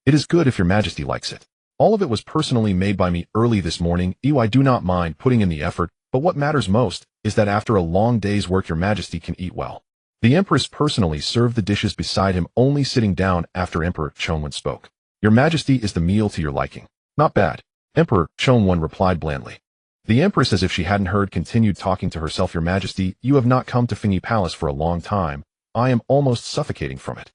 It is good if Your Majesty likes it. All of it was personally made by me early this morning. I do not mind putting in the effort, but what matters most is that after a long day's work, Your Majesty can eat well. The Empress personally served the dishes beside him, only sitting down after Emperor Chongwen spoke. Your Majesty, is the meal to your liking? Not bad. Emperor Chongwen replied blandly. The Empress, as if she hadn't heard, continued talking to herself. Your Majesty, you have not come to Feigned Palace for a long time. I am almost suffocating from it.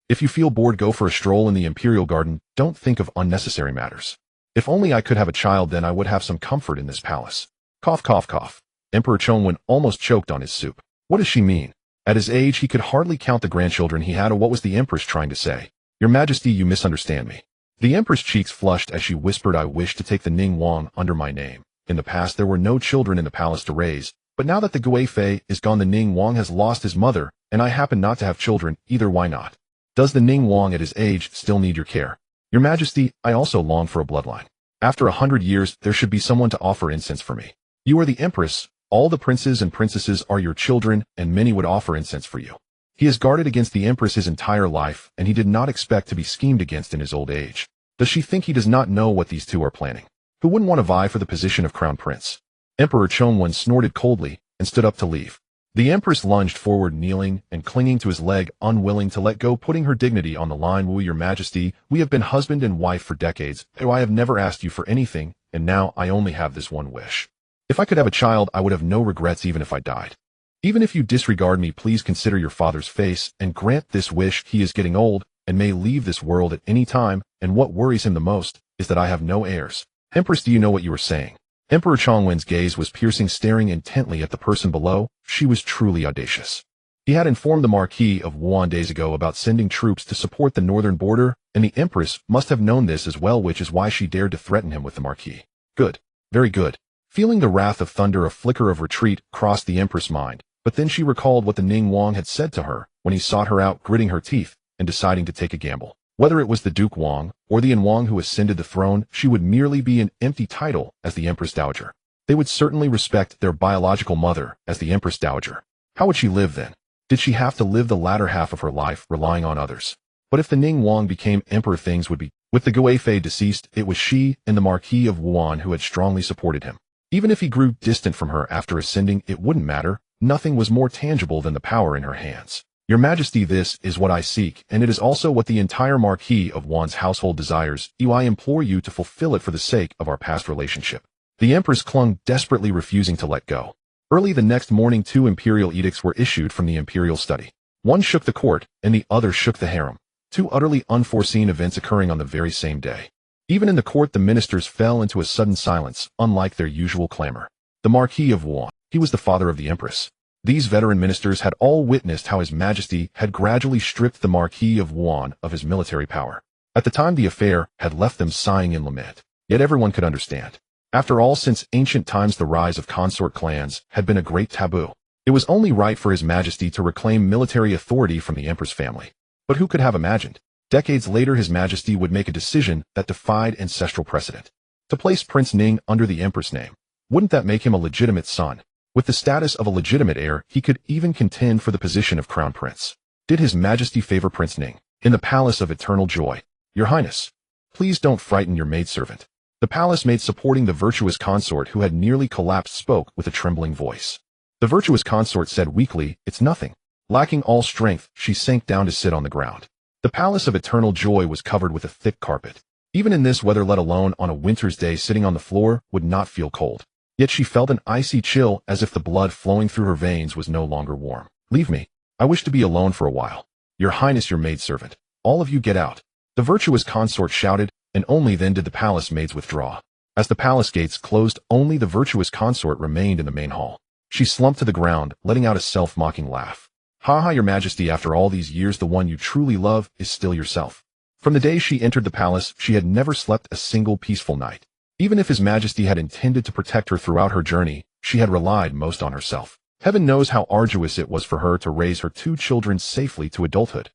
If you feel bored, go for a stroll in the Imperial Garden. Don't think of unnecessary matters. If only I could have a child, then I would have some comfort in this palace. Cough, cough, cough. Emperor Chongwen almost choked on his soup. What does she mean? At his age, he could hardly count the grandchildren he had. Or what was the Empress trying to say? Your Majesty, you misunderstand me. The Empress' cheeks flushed as she whispered, I wish to take the Ning Wang under my name. In the past, there were no children in the palace to raise, but now that the Gui Fei is gone, the Ning Wang has lost his mother, and I happen not to have children either. Why not? Does the Ning Wang at his age still need your care? Your Majesty, I also long for a bloodline. After 100 years, there should be someone to offer incense for me. You are the empress, all the princes and princesses are your children, and many would offer incense for you. He has guarded against the empress his entire life, and he did not expect to be schemed against in his old age. Does she think he does not know what these two are planning? Who wouldn't want to vie for the position of crown prince? Emperor Chongwen snorted coldly and stood up to leave. The empress lunged forward, kneeling and clinging to his leg, unwilling to let go, putting her dignity on the line. Will your majesty, we have been husband and wife for decades. I have never asked you for anything, and now I only have this one wish. If I could have a child, I would have no regrets even if I died. Even if you disregard me, please consider your father's face and grant this wish. He is getting old and may leave this world at any time, and what worries him the most is that I have no heirs. Empress, do you know what you are saying? Emperor Chongwen's gaze was piercing, staring intently at the person below. She was truly audacious. He had informed the Marquis of Wuan days ago about sending troops to support the northern border, and the Empress must have known this as well, which is why she dared to threaten him with the Marquis. Good. Very good. Feeling the wrath of thunder, a flicker of retreat crossed the Empress' mind, but then she recalled what the Ning Wang had said to her when he sought her out, gritting her teeth and deciding to take a gamble. Whether it was the Duke Wang or the Yin Wang who ascended the throne, she would merely be an empty title as the Empress Dowager. They would certainly respect their biological mother as the Empress Dowager. How would she live then? Did she have to live the latter half of her life relying on others? But if the Ning Wang became emperor, things would be. With the Gu Fei deceased, it was she and the Marquis of Wuan who had strongly supported him. Even if he grew distant from her after ascending, it wouldn't matter. Nothing was more tangible than the power in her hands. Your Majesty, this is what I seek, and it is also what the entire Marquis of Wuan's household desires. I implore you to fulfill it for the sake of our past relationship. The Empress clung, desperately refusing to let go. Early the next morning, 2 imperial edicts were issued from the imperial study. One shook the court, and the other shook the harem. 2 utterly unforeseen events occurring on the very same day. Even in the court, the ministers fell into a sudden silence, unlike their usual clamor. The Marquis of Wuan, he was the father of the Empress. These veteran ministers had all witnessed how His Majesty had gradually stripped the Marquis of Wuan of his military power. At the time, the affair had left them sighing in lament. Yet everyone could understand. After all, since ancient times, the rise of consort clans had been a great taboo. It was only right for His Majesty to reclaim military authority from the Empress family. But who could have imagined? Decades later, His Majesty would make a decision that defied ancestral precedent. To place Prince Ning under the Empress name. Wouldn't that make him a legitimate son? With the status of a legitimate heir, he could even contend for the position of crown prince. Did His Majesty favor Prince Ning? In the Palace of Eternal Joy. Your Highness, please don't frighten your maidservant. The palace maid supporting the virtuous consort who had nearly collapsed spoke with a trembling voice. The virtuous consort said weakly, "It's nothing." Lacking all strength, she sank down to sit on the ground. The Palace of Eternal Joy was covered with a thick carpet. Even in this weather, let alone on a winter's day, sitting on the floor would not feel cold. Yet she felt an icy chill, as if the blood flowing through her veins was no longer warm. "Leave me. I wish to be alone for a while." "Your Highness, your maidservant. All of you get out." The virtuous consort shouted, and only then did the palace maids withdraw. As the palace gates closed, only the virtuous consort remained in the main hall. She slumped to the ground, letting out a self-mocking laugh. "Ha ha, your Majesty, after all these years, the one you truly love is still yourself." From the day she entered the palace, she had never slept a single peaceful night. Even if His Majesty had intended to protect her throughout her journey, she had relied most on herself. Heaven knows how arduous it was for her to raise her 2 children safely to adulthood.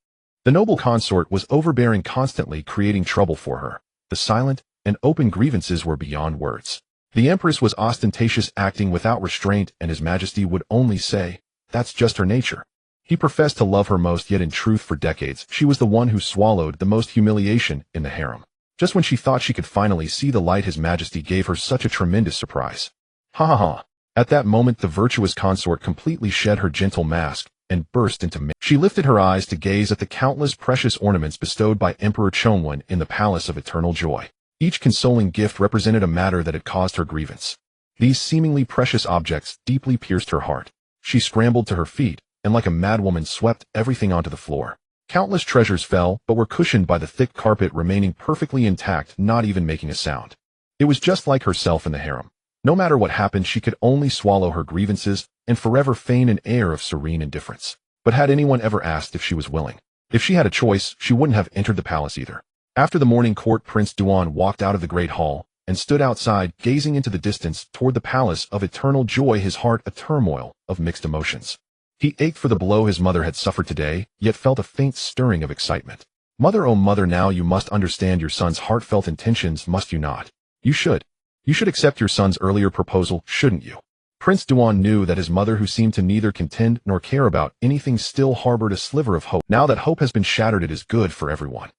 The noble consort was overbearing, constantly creating trouble for her. The silent and open grievances were beyond words. The Empress was ostentatious, acting without restraint, and His Majesty would only say, "That's just her nature." He professed to love her most, yet in truth for decades, she was the one who swallowed the most humiliation in the harem. Just when she thought she could finally see the light, His Majesty gave her such a tremendous surprise. Ha ha ha. At that moment, the virtuous consort completely shed her gentle mask and burst into She lifted her eyes to gaze at the countless precious ornaments bestowed by Emperor Chongwen in the Palace of Eternal Joy. Each consoling gift represented a matter that had caused her grievance. These seemingly precious objects deeply pierced her heart. She scrambled to her feet, and like a madwoman swept everything onto the floor. Countless treasures fell, but were cushioned by the thick carpet, remaining perfectly intact, not even making a sound. It was just like herself in the harem. No matter what happened, she could only swallow her grievances and forever feign an air of serene indifference. But had anyone ever asked if she was willing? If she had a choice, she wouldn't have entered the palace either. After the morning court, Prince Duan walked out of the great hall and stood outside, gazing into the distance toward the Palace of Eternal Joy, his heart a turmoil of mixed emotions. He ached for the blow his mother had suffered today, yet felt a faint stirring of excitement. "Mother, oh mother, now you must understand your son's heartfelt intentions, must you not?" "You should. You should accept your son's earlier proposal, shouldn't you? Prince Duan knew that his mother, who seemed to neither contend nor care about anything, still harbored a sliver of hope. Now that hope has been shattered, it is good for everyone.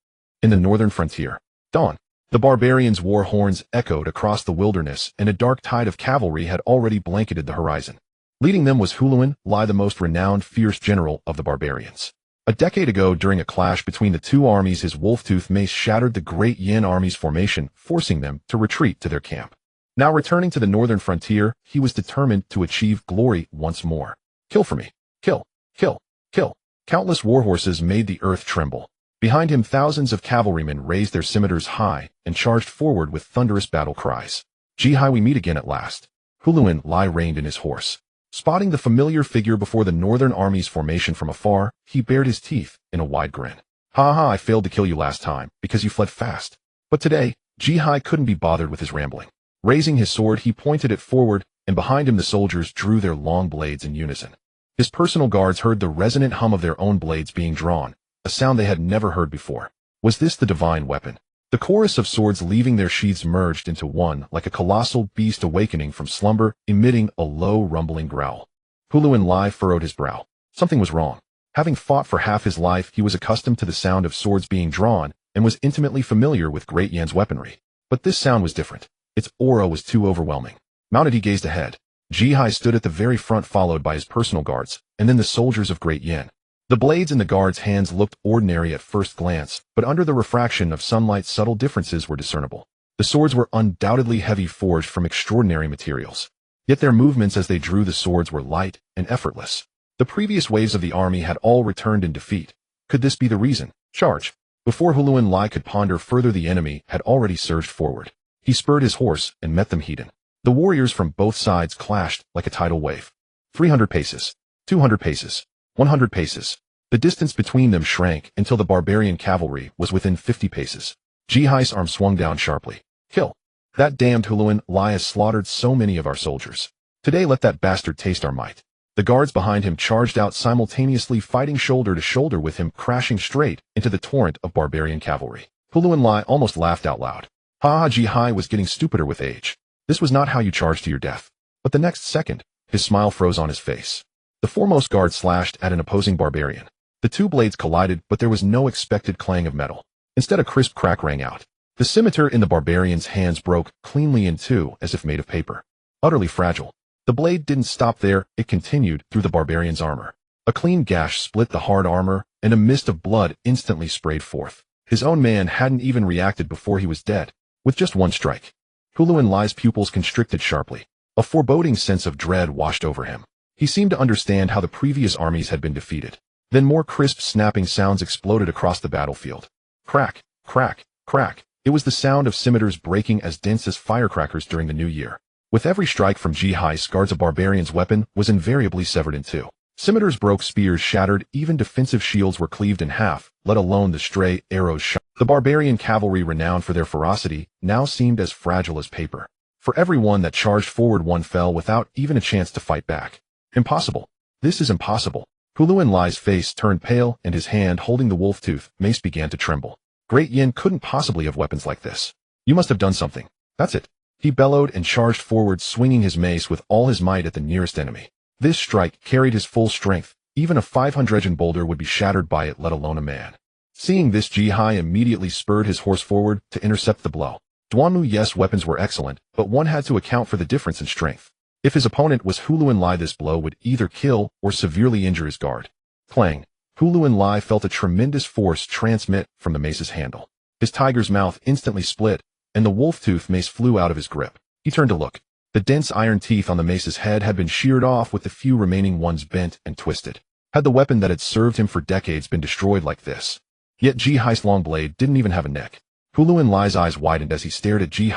In the northern frontier, dawn. The barbarians' war horns echoed across the wilderness, and a dark tide of cavalry had already blanketed the horizon. Leading them was Huluan Lai, the most renowned, fierce general of the barbarians. A decade ago, during a clash between the two armies, his wolf-tooth mace shattered the Great Yin army's formation, forcing them to retreat to their camp. Now returning to the northern frontier, he was determined to achieve glory once more. Kill for me. Kill, kill, kill. Countless warhorses made the earth tremble. Behind him, thousands of cavalrymen raised their scimitars high and charged forward with thunderous battle cries. Ji, we meet again at last. Huluan Lai reined in his horse. Spotting the familiar figure before the northern army's formation from afar, he bared his teeth in a wide grin. Ha, I failed to kill you last time because you fled fast. But today, Ji couldn't be bothered with his rambling. Raising his sword, he pointed it forward, and behind him the soldiers drew their long blades in unison. His personal guards heard the resonant hum of their own blades being drawn, a sound they had never heard before. Was this the divine weapon? The chorus of swords leaving their sheaths merged into one, like a colossal beast awakening from slumber, emitting a low, rumbling growl. Huluan Lai furrowed his brow. Something was wrong. Having fought for half his life, he was accustomed to the sound of swords being drawn, and was intimately familiar with Great Yan's weaponry. But this sound was different. Its aura was too overwhelming. Mounted, he gazed ahead. Ji stood at the very front, followed by his personal guards, and then the soldiers of Great Yan. The blades in the guards' hands looked ordinary at first glance, but under the refraction of sunlight subtle differences were discernible. The swords were undoubtedly heavy, forged from extraordinary materials. Yet their movements as they drew the swords were light and effortless. The previous waves of the army had all returned in defeat. Could this be the reason? Charge! Before Huluan Lai could ponder further, the enemy had already surged forward. He spurred his horse and met them head-on. The warriors from both sides clashed like a tidal wave. 300 paces, 200 paces, 100 paces. The distance between them shrank until the barbarian cavalry was within 50 paces. Ji's arm swung down sharply. Kill! That damned Huluan Lai has slaughtered so many of our soldiers. Today let that bastard taste our might. The guards behind him charged out simultaneously, fighting shoulder to shoulder with him, crashing straight into the torrent of barbarian cavalry. Huluan Lai almost laughed out loud. Ji was getting stupider with age. This was not how you charged to your death. But the next second, his smile froze on his face. The foremost guard slashed at an opposing barbarian. The two blades collided, but there was no expected clang of metal. Instead, a crisp crack rang out. The scimitar in the barbarian's hands broke cleanly in two, as if made of paper. Utterly fragile. The blade didn't stop there, it continued through the barbarian's armor. A clean gash split the hard armor, and a mist of blood instantly sprayed forth. His own man hadn't even reacted before he was dead. With just one strike, Huluan Lai's pupils constricted sharply. A foreboding sense of dread washed over him. He seemed to understand how the previous armies had been defeated. Then more crisp snapping sounds exploded across the battlefield. Crack, crack, crack. It was the sound of scimitars breaking as dense as firecrackers during the new year. With every strike from Ji's guards, a barbarian's weapon was invariably severed in two. Scimitars broke, spears shattered, even defensive shields were cleaved in half, let alone the stray arrows shot. The barbarian cavalry, renowned for their ferocity, now seemed as fragile as paper. For every one that charged forward, one fell without even a chance to fight back. Impossible. This is impossible. Huluan Lai's face turned pale, and his hand holding the wolf-tooth mace began to tremble. Great Yin couldn't possibly have weapons like this. You must have done something. That's it. He bellowed and charged forward, swinging his mace with all his might at the nearest enemy. This strike carried his full strength. Even a 500-ton boulder would be shattered by it, let alone a man. Seeing this, Ji immediately spurred his horse forward to intercept the blow. Duanmu, yes, weapons were excellent, but one had to account for the difference in strength. If his opponent was Huluan Lai, this blow would either kill or severely injure his guard. Clang! Huluan Lai felt a tremendous force transmit from the mace's handle. His tiger's mouth instantly split, and the wolf-tooth mace flew out of his grip. He turned to look. The dense iron teeth on the mace's head had been sheared off, with the few remaining ones bent and twisted. Had the weapon that had served him for decades been destroyed like this? Yet Ji's long blade didn't even have a neck. Huluan Lai's eyes widened as he stared at Ji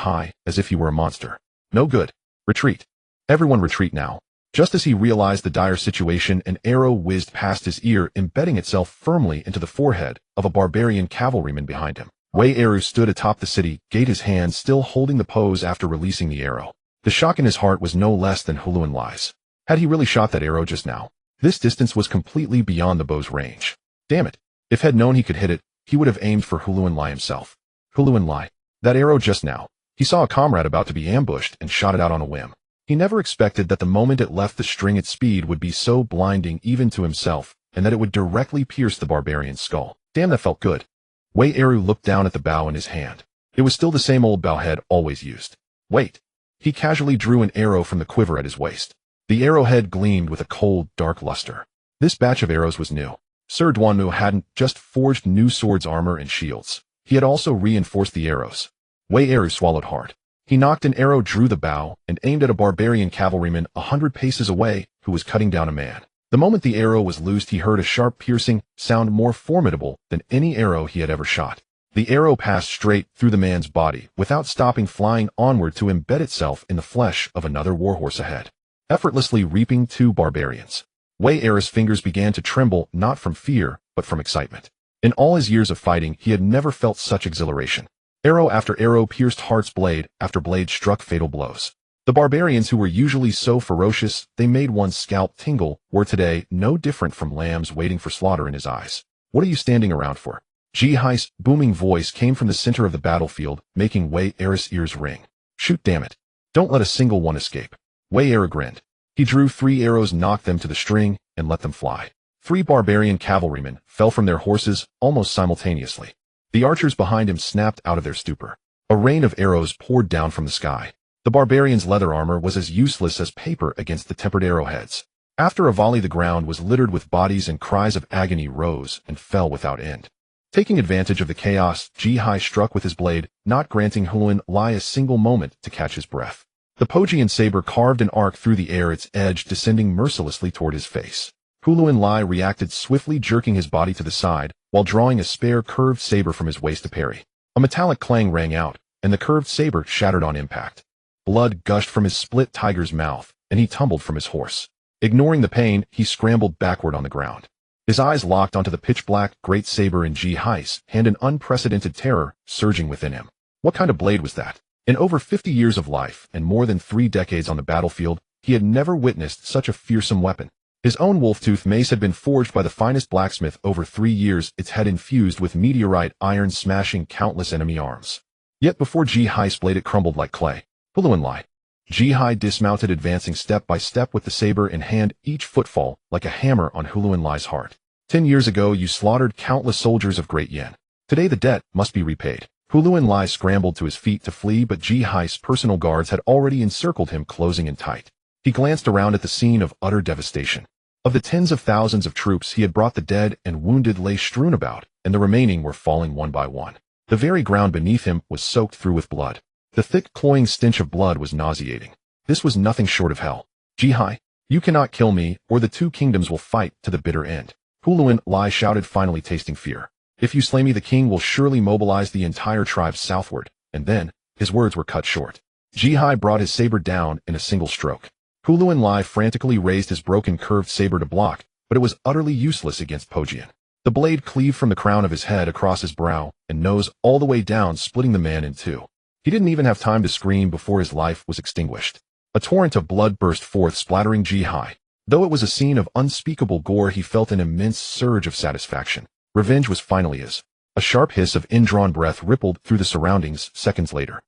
as if he were a monster. No good. Retreat. Everyone retreat now. Just as he realized the dire situation, an arrow whizzed past his ear, embedding itself firmly into the forehead of a barbarian cavalryman behind him. Wei Eru stood atop the city gate, his hand still holding the pose after releasing the arrow. The shock in his heart was no less than Huluan Lai's. Had he really shot that arrow just now? This distance was completely beyond the bow's range. Damn it. If had known he could hit it, he would have aimed for Huluan Lai himself. Huluan Lai. That arrow just now. He saw a comrade about to be ambushed and shot it out on a whim. He never expected that the moment it left the string its speed would be so blinding even to himself, and that it would directly pierce the barbarian's skull. Damn, that felt good. Wei Eru looked down at the bow in his hand. It was still the same old bow head always used. Wait. He casually drew an arrow from the quiver at his waist. The arrowhead gleamed with a cold, dark luster. This batch of arrows was new. Sir Duanmu hadn't just forged new swords, armor, and shields. He had also reinforced the arrows. Wei Eru swallowed hard. He knocked an arrow, drew the bow, and aimed at a barbarian cavalryman 100 paces away who was cutting down a man. The moment the arrow was loosed, he heard a sharp, piercing sound more formidable than any arrow he had ever shot. The arrow passed straight through the man's body, without stopping, flying onward to embed itself in the flesh of another warhorse ahead, effortlessly reaping 2 barbarians. Wei Eru's fingers began to tremble, not from fear, but from excitement. In all his years of fighting, he had never felt such exhilaration. Arrow after arrow pierced hearts, blade after blade struck fatal blows. The barbarians, who were usually so ferocious they made one's scalp tingle, were today no different from lambs waiting for slaughter in his eyes. What are you standing around for? Ji Hai's booming voice came from the center of the battlefield, making Wei Eru's ears ring. Shoot, damn it. Don't let a single one escape. Wei Eru grinned. He drew 3 arrows, knocked them to the string, and let them fly. 3 barbarian cavalrymen fell from their horses almost simultaneously. The archers behind him snapped out of their stupor. A rain of arrows poured down from the sky. The barbarian's leather armor was as useless as paper against the tempered arrowheads. After a volley, the ground was littered with bodies, and cries of agony rose and fell without end. Taking advantage of the chaos, Ji Hai struck with his blade, not granting Huluan Lai a single moment to catch his breath. The Pojian saber carved an arc through the air, its edge descending mercilessly toward his face. Huluan Lai reacted swiftly, jerking his body to the side, while drawing a spare curved saber from his waist to parry. A metallic clang rang out, and the curved saber shattered on impact. Blood gushed from his split tiger's mouth, and he tumbled from his horse. Ignoring the pain, he scrambled backward on the ground. His eyes locked onto the pitch-black great saber in Ji Hai's hand, an unprecedented terror surging within him. What kind of blade was that? In over 50 years of life and more than 3 decades on the battlefield, he had never witnessed such a fearsome weapon. His own wolf-tooth mace had been forged by the finest blacksmith over 3 years, its head infused with meteorite iron, smashing countless enemy arms. Yet before Ji Hai's blade, it crumbled like clay. Huluan Lai. Ji Hai dismounted, advancing step by step with the saber in hand, each footfall like a hammer on Huluan Lai's heart. 10 years ago, you slaughtered countless soldiers of Great Yin. Today the debt must be repaid. Huluan Lai scrambled to his feet to flee, but Ji Hai's personal guards had already encircled him, closing in tight. He glanced around at the scene of utter devastation. Of the tens of thousands of troops he had brought, the dead and wounded lay strewn about, and the remaining were falling one by one. The very ground beneath him was soaked through with blood. The thick, cloying stench of blood was nauseating. This was nothing short of hell. Ji Hai, you cannot kill me, or the 2 kingdoms will fight to the bitter end. Huluan Lai shouted, finally tasting fear. If you slay me, the king will surely mobilize the entire tribe southward. And then, his words were cut short. Ji Hai brought his saber down in a single stroke. Huluan Lai frantically raised his broken curved saber to block, but it was utterly useless against Pojian. The blade cleaved from the crown of his head across his brow and nose all the way down, splitting the man in 2. He didn't even have time to scream before his life was extinguished. A torrent of blood burst forth, splattering Ji Hai. Though it was a scene of unspeakable gore, he felt an immense surge of satisfaction. Revenge was finally his. A sharp hiss of indrawn breath rippled through the surroundings seconds later.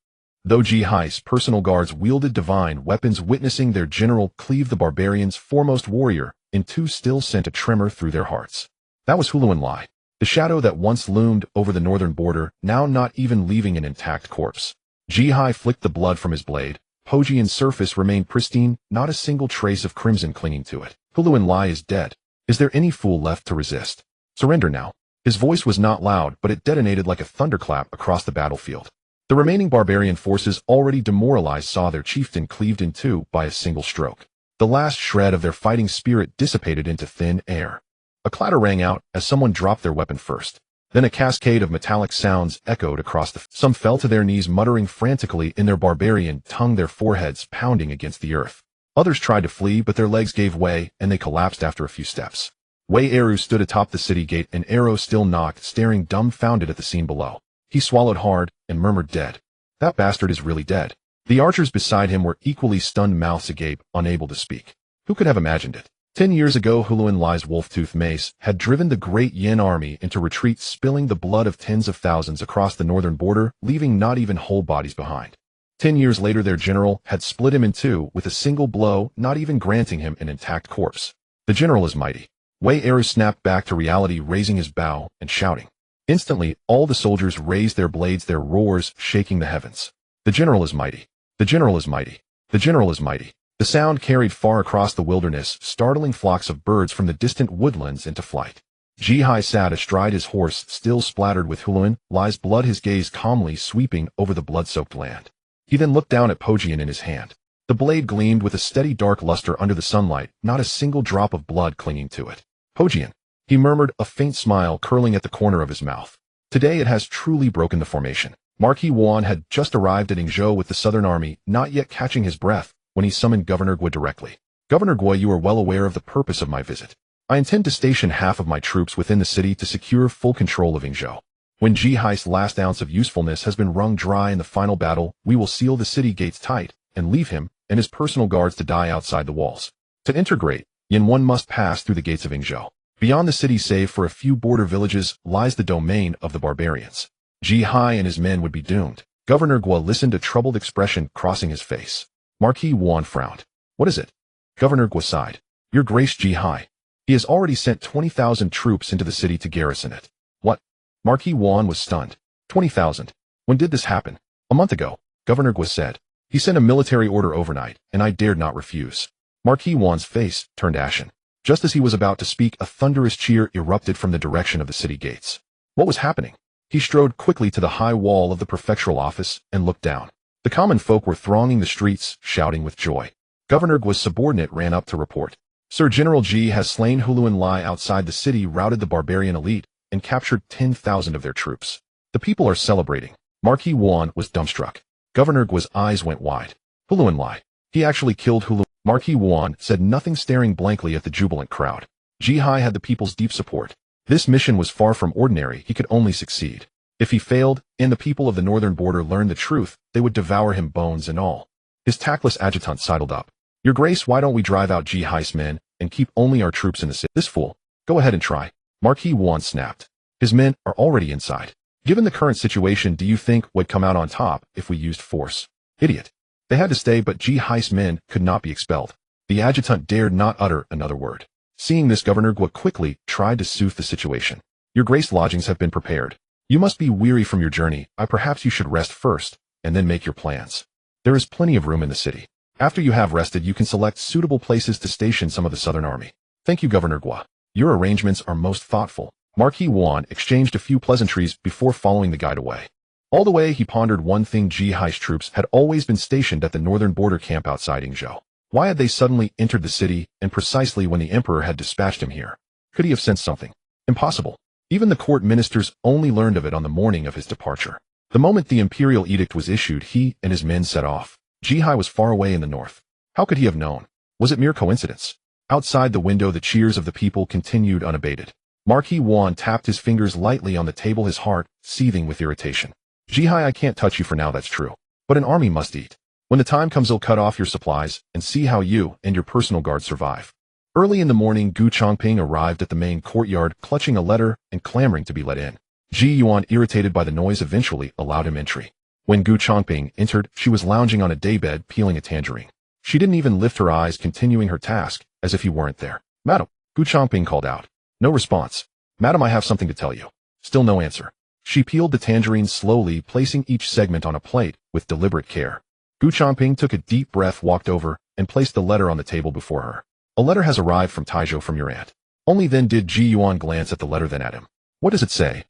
Though Ji Hai's personal guards wielded divine weapons, witnessing their general cleave the barbarian's foremost warrior in 2 still sent a tremor through their hearts. That was Huluan Lai, the shadow that once loomed over the northern border, now not even leaving an intact corpse. Ji Hai flicked the blood from his blade. Pojian's surface remained pristine, not a single trace of crimson clinging to it. Huluan Lai is dead. Is there any fool left to resist? Surrender now. His voice was not loud, but it detonated like a thunderclap across the battlefield. The remaining barbarian forces, already demoralized, saw their chieftain cleaved in 2 by a single stroke. The last shred of their fighting spirit dissipated into thin air. A clatter rang out as someone dropped their weapon first. Then a cascade of metallic sounds echoed across the Some fell to their knees, muttering frantically in their barbarian tongue, their foreheads pounding against the earth. Others tried to flee, but their legs gave way, and they collapsed after a few steps. Wei Eru stood atop the city gate, an arrow still knocked, staring dumbfounded at the scene below. He swallowed hard and murmured, dead. That bastard is really dead. The archers beside him were equally stunned, mouths agape, unable to speak. Who could have imagined it? 10 years ago, Huluan Lai's wolf-tooth mace had driven the Great Yin army into retreat, spilling the blood of tens of thousands across the northern border, leaving not even whole bodies behind. 10 years later their general had split him in two with a single blow, not even granting him an intact corpse. The general is mighty. Wei Eru snapped back to reality, raising his bow and shouting. Instantly, all the soldiers raised their blades, their roars shaking the heavens. The general is mighty. The general is mighty. The general is mighty. The sound carried far across the wilderness, startling flocks of birds from the distant woodlands into flight. Ji Hai sat astride his horse, still splattered with Huluan Lai's blood, his gaze calmly sweeping over the blood-soaked land. He then looked down at Pojian in his hand. The blade gleamed with a steady dark luster under the sunlight, not a single drop of blood clinging to it. Pojian, he murmured, a faint smile curling at the corner of his mouth. Today it has truly broken the formation. Marquis Guan had just arrived at Yingzhou with the Southern Army, not yet catching his breath, when he summoned Governor Gu directly. Governor Gu, you are well aware of the purpose of my visit. I intend to station half of my troops within the city to secure full control of Yingzhou. When Ji Hai's last ounce of usefulness has been wrung dry in the final battle, we will seal the city gates tight and leave him and his personal guards to die outside the walls. To integrate, one must pass through the gates of Yingzhou. Beyond the city, save for a few border villages, lies the domain of the barbarians. Ji Hai and his men would be doomed. Governor Gu listened, a troubled expression crossing his face. Marquis Guan frowned. What is it? Governor Gu sighed. Your Grace, Ji Hai. He has already sent 20,000 troops into the city to garrison it. What? Marquis Guan was stunned. 20,000. When did this happen? A month ago, Governor Gu said. He sent a military order overnight, and I dared not refuse. Marquis Guan's face turned ashen. Just as he was about to speak, a thunderous cheer erupted from the direction of the city gates. What was happening? He strode quickly to the high wall of the prefectural office and looked down. The common folk were thronging the streets, shouting with joy. Governor Gu's subordinate ran up to report. Sir General Ji has slain Huluan Lai outside the city, routed the barbarian elite, and captured 10,000 of their troops. The people are celebrating. Marquis Guan was dumbstruck. Governor Gu's eyes went wide. Huluan Lai. He actually killed Huluan. Marquis Guan said nothing, staring blankly at the jubilant crowd. Ji Hai had the people's deep support. This mission was far from ordinary. He could only succeed. If he failed, and the people of the northern border learned the truth, they would devour him, bones and all. His tactless adjutant sidled up. Your Grace, why don't we drive out Ji Hai's men and keep only our troops in the city? This fool. Go ahead and try. Marquis Guan snapped. His men are already inside. Given the current situation, do you think we'd come out on top if we used force? Idiot. They had to stay, but Ji Hai's men could not be expelled. The adjutant dared not utter another word. Seeing this, Governor Gu quickly tried to soothe the situation. Your Grace, lodgings have been prepared. You must be weary from your journey. Perhaps you should rest first, and then make your plans. There is plenty of room in the city. After you have rested, you can select suitable places to station some of the Southern Army. Thank you, Governor Gu. Your arrangements are most thoughtful. Marquis Guan exchanged a few pleasantries before following the guide away. All the way he pondered one thing. Ji Hai's troops had always been stationed at the northern border camp outside Yingzhou. Why had they suddenly entered the city, and precisely when the emperor had dispatched him here? Could he have sensed something? Impossible. Even the court ministers only learned of it on the morning of his departure. The moment the imperial edict was issued, he and his men set off. Ji Hai was far away in the north. How could he have known? Was it mere coincidence? Outside the window, the cheers of the people continued unabated. Marquis Guan tapped his fingers lightly on the table, his heart seething with irritation. Ji Hai, I can't touch you for now, that's true. But an army must eat. When the time comes, they'll cut off your supplies and see how you and your personal guard survive. Early in the morning, Gu Changping arrived at the main courtyard, clutching a letter and clamoring to be let in. Ji Yuan, irritated by the noise, eventually allowed him entry. When Gu Changping entered, she was lounging on a daybed, peeling a tangerine. She didn't even lift her eyes, continuing her task as if he weren't there. Madam, Gu Changping called out. No response. Madam, I have something to tell you. Still no answer. She peeled the tangerines slowly, placing each segment on a plate with deliberate care. Gu Changping took a deep breath, walked over, and placed the letter on the table before her. A letter has arrived from Taizhou from your aunt. Only then did Ji Yuan glance at the letter, then at him. What does it say?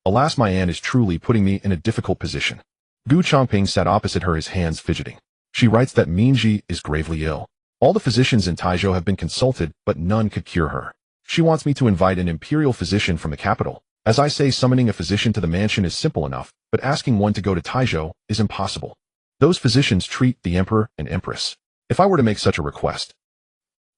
Alas, my aunt is truly putting me in a difficult position. Gu Changping sat opposite her, his hands fidgeting. She writes that Minji is gravely ill. All the physicians in Taizhou have been consulted, but none could cure her. She wants me to invite an imperial physician from the capital. As I say, summoning a physician to the mansion is simple enough, but asking one to go to Taizhou is impossible. Those physicians treat the emperor and empress. If I were to make such a request.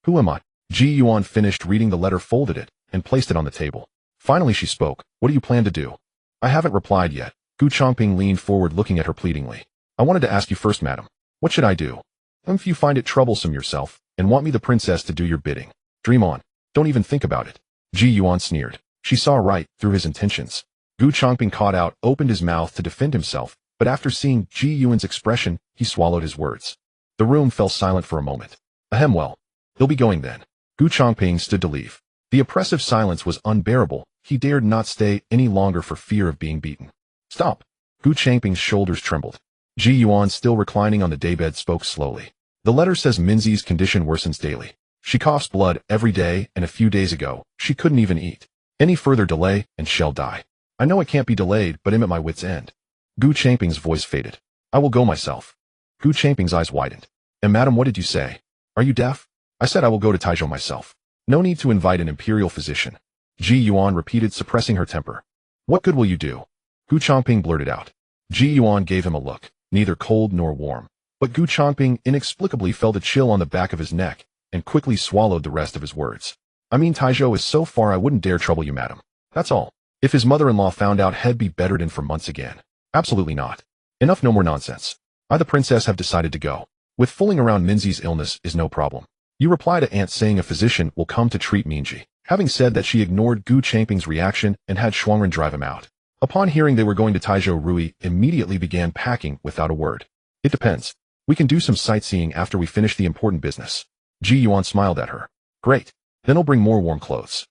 Who am I? Ji Yuan finished reading the letter, folded it, and placed it on the table. Finally she spoke. What do you plan to do? I haven't replied yet. Gu Changping leaned forward, looking at her pleadingly. I wanted to ask you first, madam. What should I do? If you find it troublesome yourself, and want me the princess to do your bidding, dream on. Don't even think about it. Ji Yuan sneered. She saw right through his intentions. Gu Changping caught out, opened his mouth to defend himself, but after seeing Ji Yuan's expression, he swallowed his words. The room fell silent for a moment. Ahem, well, he'll be going then. Gu Changping stood to leave. The oppressive silence was unbearable. He dared not stay any longer for fear of being beaten. Stop! Gu Changping's shoulders trembled. Ji Yuan, still reclining on the daybed, spoke slowly. The letter says Minzi's condition worsens daily. She coughs blood every day, and a few days ago, she couldn't even eat. Any further delay, and she'll die. I know it can't be delayed, but I'm at my wit's end. Gu Changping's voice faded. I will go myself. Gu Changping's eyes widened. And madam, what did you say? Are you deaf? I said I will go to Taizhou myself. No need to invite an imperial physician. Ji Yuan repeated, suppressing her temper. What good will you do? Gu Changping blurted out. Ji Yuan gave him a look, neither cold nor warm. But Gu Changping inexplicably felt a chill on the back of his neck, and quickly swallowed the rest of his words. I mean, Taizhou is so far I wouldn't dare trouble you, madam. That's all. If his mother-in-law found out, he'd be bettered in for months again. Absolutely not. Enough, no more nonsense. I, the princess, have decided to go. With fooling around, Minzi's illness is no problem. You reply to aunt saying a physician will come to treat Minji. Having said that, she ignored Gu Changping's reaction and had Shuangren drive him out. Upon hearing they were going to Taizhou, Rui immediately began packing without a word. It depends. We can do some sightseeing after we finish the important business. Ji Yuan smiled at her. Great. Then I'll bring more warm clothes.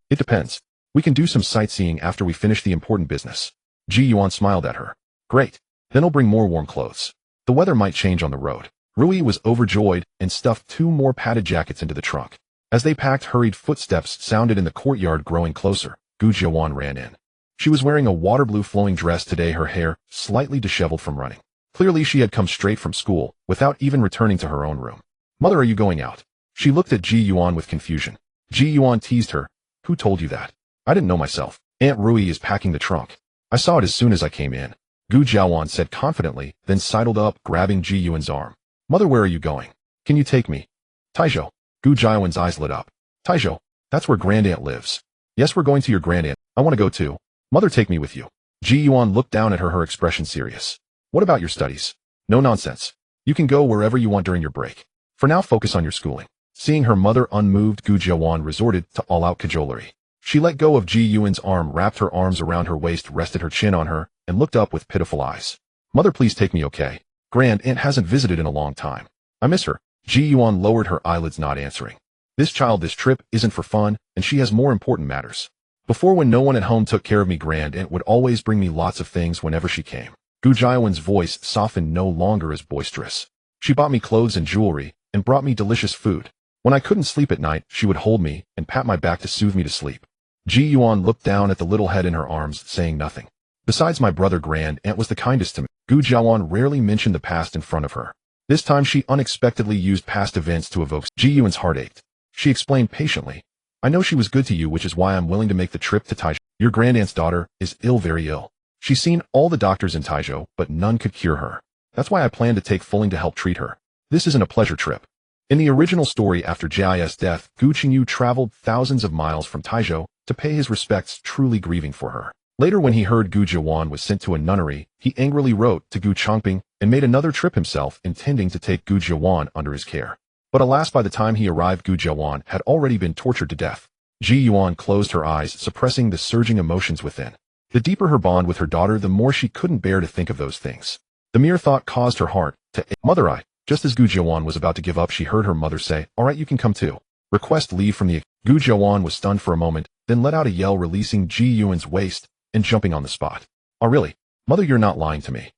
It depends. We can do some sightseeing after we finish the important business. Ji Yuan smiled at her. Great. Then I'll bring more warm clothes. The weather might change on the road. Rui was overjoyed and stuffed 2 more padded jackets into the trunk. As they packed, hurried footsteps sounded in the courtyard. Growing closer, Gu Jiawan ran in. She was wearing a water blue flowing dress today, her hair slightly disheveled from running. Clearly she had come straight from school, without even returning to her own room. Mother, are you going out? She looked at Ji Yuan with confusion. Ji Yuan teased her. Who told you that? I didn't know myself. Aunt Rui is packing the trunk. I saw it as soon as I came in. Gu Jiawan said confidently, then sidled up, grabbing Ji Yuan's arm. Mother, where are you going? Can you take me? Taizhou. Gu Jiawan's eyes lit up. Taizhou, that's where grandaunt lives. Yes, we're going to your grandaunt. I want to go too. Mother, take me with you. Ji Yuan looked down at her, her expression serious. What about your studies? No nonsense. You can go wherever you want during your break. For now, focus on your schooling. Seeing her mother unmoved, Gu Jiawan resorted to all-out cajolery. She let go of Ji Yuan's arm, wrapped her arms around her waist, rested her chin on her, and looked up with pitiful eyes. Mother, please take me, okay? Grandaunt hasn't visited in a long time. I miss her. Ji Yuan lowered her eyelids, not answering. This trip isn't for fun, and she has more important matters. Before, when no one at home took care of me, grandaunt would always bring me lots of things whenever she came. Gu Jiawan's voice softened, no longer as boisterous. She bought me clothes and jewelry, and brought me delicious food. When I couldn't sleep at night, she would hold me and pat my back to soothe me to sleep. Ji Yuan looked down at the little head in her arms, saying nothing. Besides, my brother grandaunt was the kindest to me. Gu Jiawan rarely mentioned the past in front of her. This time she unexpectedly used past events to evoke. Ji Yuan's heart ached. She explained patiently. I know she was good to you, which is why I'm willing to make the trip to Taizhou. Your grandaunt's daughter is ill, very ill. She's seen all the doctors in Taizhou, but none could cure her. That's why I plan to take Fulling to help treat her. This isn't a pleasure trip. In the original story, after Jia's death, Gu Qingyu traveled thousands of miles from Taizhou to pay his respects, truly grieving for her. Later, when he heard Gu Jiawan was sent to a nunnery, he angrily wrote to Gu Changping and made another trip himself, intending to take Gu Jiawan under his care. But alas, by the time he arrived, Gu Jiawan had already been tortured to death. Ji Yuan closed her eyes, suppressing the surging emotions within. The deeper her bond with her daughter, the more she couldn't bear to think of those things. The mere thought caused her heart to ache. Mother, just as Gu Jiawan was about to give up, she heard her mother say, all right, you can come too. Request leave from the... Gu Jiawan was stunned for a moment, then let out a yell, releasing Ji Yuan's waist and jumping on the spot. Oh really? Mother, you're not lying to me.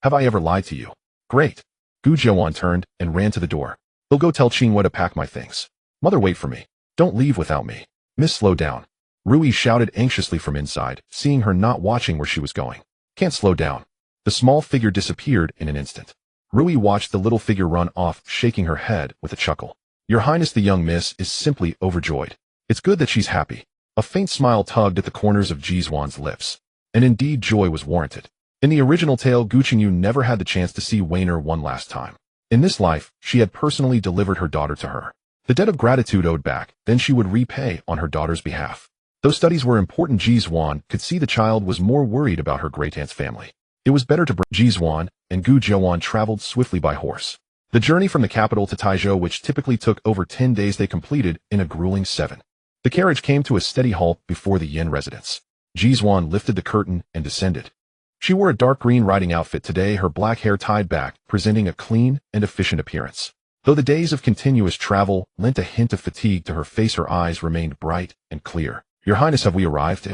Have I ever lied to you? Great. Gu Jiawan turned and ran to the door. He'll go tell Qingwe to pack my things. Mother, wait for me. Don't leave without me. Miss, slow down. Rui shouted anxiously from inside, seeing her not watching where she was going. Can't slow down. The small figure disappeared in an instant. Rui watched the little figure run off, shaking her head with a chuckle. Your Highness, the young miss is simply overjoyed. It's good that she's happy. A faint smile tugged at the corners of Ji Duan's lips. And indeed, joy was warranted. In the original tale, Gu Qingyu never had the chance to see Weiner one last time. In this life, she had personally delivered her daughter to her. The debt of gratitude owed back, then she would repay on her daughter's behalf. Though studies were important, Ji Duan could see the child was more worried about her great-aunt's family. It was better to bring Ji Duan, and Gu Jiawan traveled swiftly by horse. The journey from the capital to Taizhou, which typically took over 10 days, they completed in a grueling 7. The carriage came to a steady halt before the Yin residence. Ji Duan lifted the curtain and descended. She wore a dark green riding outfit today, her black hair tied back, presenting a clean and efficient appearance. Though the days of continuous travel lent a hint of fatigue to her face, her eyes remained bright and clear. "Your Highness, have we arrived?"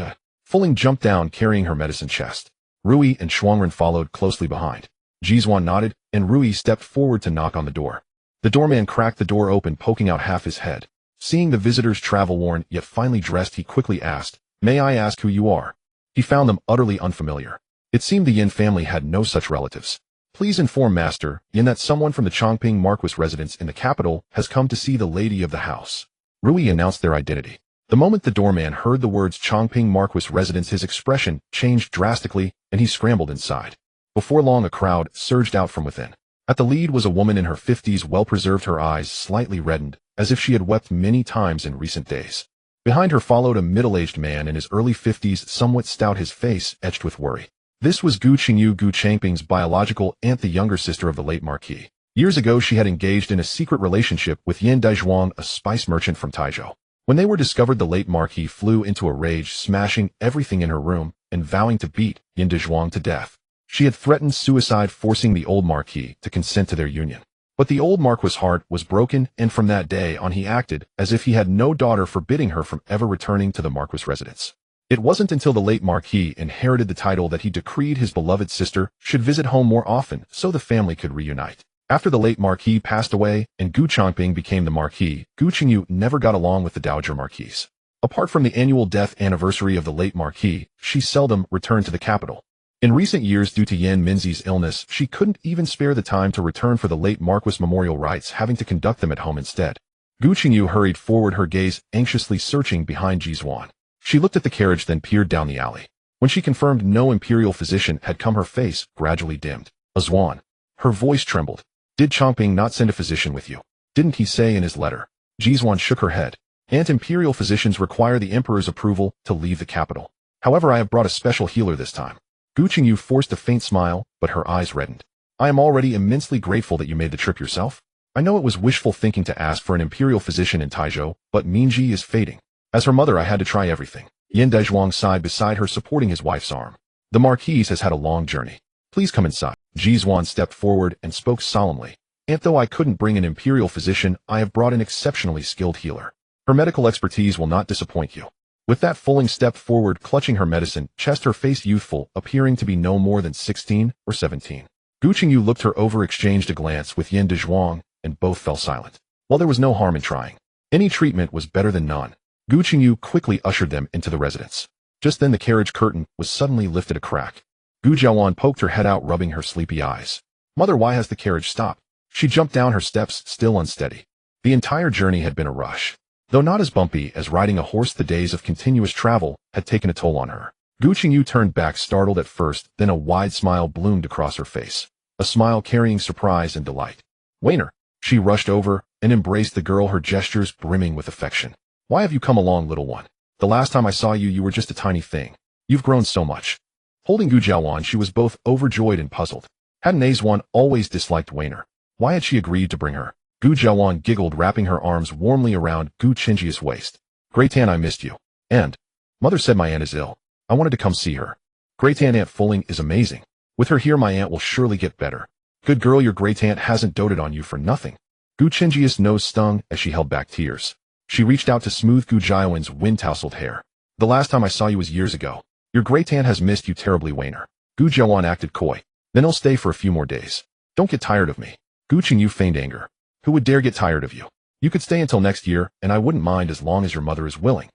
Fuling jumped down, carrying her medicine chest. Rui and Shuangren followed closely behind. Ji Duan nodded, and Rui stepped forward to knock on the door. The doorman cracked the door open, poking out half his head. Seeing the visitors travel-worn yet finely dressed, he quickly asked, "May I ask who you are?" He found them utterly unfamiliar. It seemed the Yin family had no such relatives. "Please inform Master Yin that someone from the Changping Marquis residence in the capital has come to see the lady of the house." Rui announced their identity. The moment the doorman heard the words Changping Marquis residence, his expression changed drastically, and he scrambled inside. Before long, a crowd surged out from within. At the lead was a woman in her 50s, well-preserved, her eyes slightly reddened, as if she had wept many times in recent days. Behind her followed a middle-aged man in his early 50s, somewhat stout, his face etched with worry. This was Gu Changping's biological aunt, the younger sister of the late Marquis. Years ago, she had engaged in a secret relationship with Yin Daizhuang, a spice merchant from Taizhou. When they were discovered, the late Marquis flew into a rage, smashing everything in her room and vowing to beat Yin Daizhuang to death. She had threatened suicide, forcing the old Marquis to consent to their union. But the old Marquis' heart was broken, and from that day on he acted as if he had no daughter, forbidding her from ever returning to the Marquis residence. It wasn't until the late Marquis inherited the title that he decreed his beloved sister should visit home more often so the family could reunite. After the late Marquis passed away and Gu Changping became the Marquis, Gu Qingyu never got along with the Dowager Marquise. Apart from the annual death anniversary of the late Marquis, she seldom returned to the capital. In recent years, due to Yan Minzi's illness, she couldn't even spare the time to return for the late Marquis memorial rites, having to conduct them at home instead. Gu Qingyu hurried forward, her gaze anxiously searching behind Ji Duan. She looked at the carriage, then peered down the alley. When she confirmed no imperial physician had come, her face gradually dimmed. "Zuan." Her voice trembled. "Did Changping not send a physician with you? Didn't he say in his letter?" Ji Duan shook her head. "Imperial physicians require the emperor's approval to leave the capital. However, I have brought a special healer this time." Gu Qingyu forced a faint smile, but her eyes reddened. "I am already immensely grateful that you made the trip yourself. I know it was wishful thinking to ask for an imperial physician in Taizhou, but Minji is fading. As her mother, I had to try everything." Yin Daizhuang sighed beside her, supporting his wife's arm. "The Marquise has had a long journey. Please come inside." Ji Duan stepped forward and spoke solemnly. "Aunt, though I couldn't bring an imperial physician, I have brought an exceptionally skilled healer. Her medical expertise will not disappoint you." With that, Fuling stepped forward, clutching her medicine chest, her face youthful, appearing to be no more than 16 or 17. Gu Qingyu looked her over, exchanged a glance with Yin Daizhuang, and both fell silent. While there was no harm in trying, any treatment was better than none. Gu Qingyu quickly ushered them into the residence. Just then the carriage curtain was suddenly lifted a crack. Gu Jiawan poked her head out, rubbing her sleepy eyes. "Mother, why has the carriage stopped?" She jumped down her steps, still unsteady. The entire journey had been a rush. Though not as bumpy as riding a horse, the days of continuous travel had taken a toll on her. Gu Qingyu turned back, startled at first, then a wide smile bloomed across her face. A smile carrying surprise and delight. "Wainer." She rushed over and embraced the girl, her gestures brimming with affection. "Why have you come along, little one? The last time I saw you, you were just a tiny thing. You've grown so much." Holding Gu Jiawan, she was both overjoyed and puzzled. Hadn't Azuan always disliked Wainer? Why had she agreed to bring her? Gu Jiawan giggled, wrapping her arms warmly around Gu Qingji's waist. "Great Aunt, I missed you. And Mother said my aunt is ill. I wanted to come see her. Great Aunt Fuling is amazing. With her here, my aunt will surely get better. Good girl, your great aunt hasn't doted on you for nothing." Gu Qingji's nose stung as she held back tears. She reached out to smooth Gu Jiawan's wind-tousled hair. "The last time I saw you was years ago. Your great aunt has missed you terribly, Wainer." Gu Jiawan acted coy. "Then I'll stay for a few more days. Don't get tired of me." Gu Qingyu feigned anger. "Who would dare get tired of you? You could stay until next year, and I wouldn't mind as long as your mother is willing."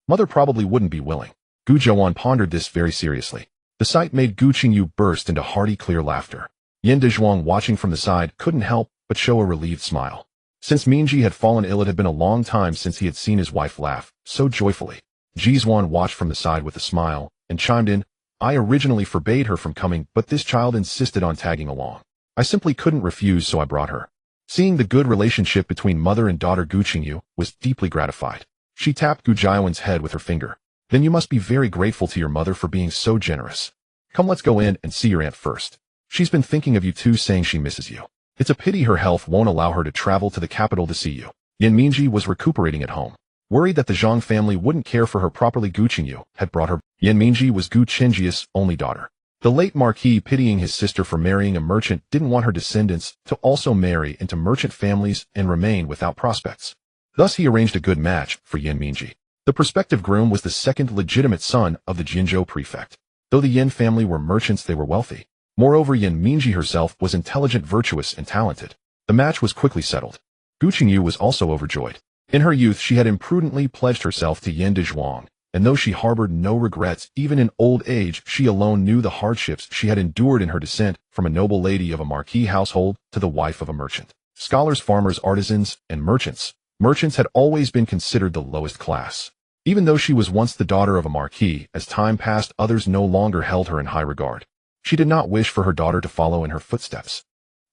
Mother probably wouldn't be willing." Gu Jiawan pondered this very seriously. The sight made Gu Qingyu burst into hearty, clear laughter. Yin Daizhuang, watching from the side, couldn't help but show a relieved smile. Since Minji had fallen ill, it had been a long time since he had seen his wife laugh so joyfully. Ji Duan watched from the side with a smile and chimed in, "I originally forbade her from coming, but this child insisted on tagging along. I simply couldn't refuse, so I brought her." Seeing the good relationship between mother and daughter, Gu Qingyu was deeply gratified. She tapped Gu Jiawan's head with her finger. "Then you must be very grateful to your mother for being so generous. Come, let's go in and see your aunt first. She's been thinking of you too, saying she misses you. It's a pity her health won't allow her to travel to the capital to see you." Yan Minji was recuperating at home. Worried that the Zhang family wouldn't care for her properly, Gu Qingyu had brought her. Yan Minji was Gu Qingji's only daughter. The late Marquis, pitying his sister for marrying a merchant, didn't want her descendants to also marry into merchant families and remain without prospects. Thus he arranged a good match for Yin Mingji. The prospective groom was the second legitimate son of the Jinzhou prefect. Though the Yin family were merchants, they were wealthy. Moreover, Yin Mingji herself was intelligent, virtuous, and talented. The match was quickly settled. Gu Qingyu was also overjoyed. In her youth, she had imprudently pledged herself to Yin Dezhuang, and though she harbored no regrets, even in old age, she alone knew the hardships she had endured in her descent from a noble lady of a marquis household to the wife of a merchant. Scholars, farmers, artisans, and merchants. Merchants had always been considered the lowest class. Even though she was once the daughter of a marquis, as time passed, others no longer held her in high regard. She did not wish for her daughter to follow in her footsteps.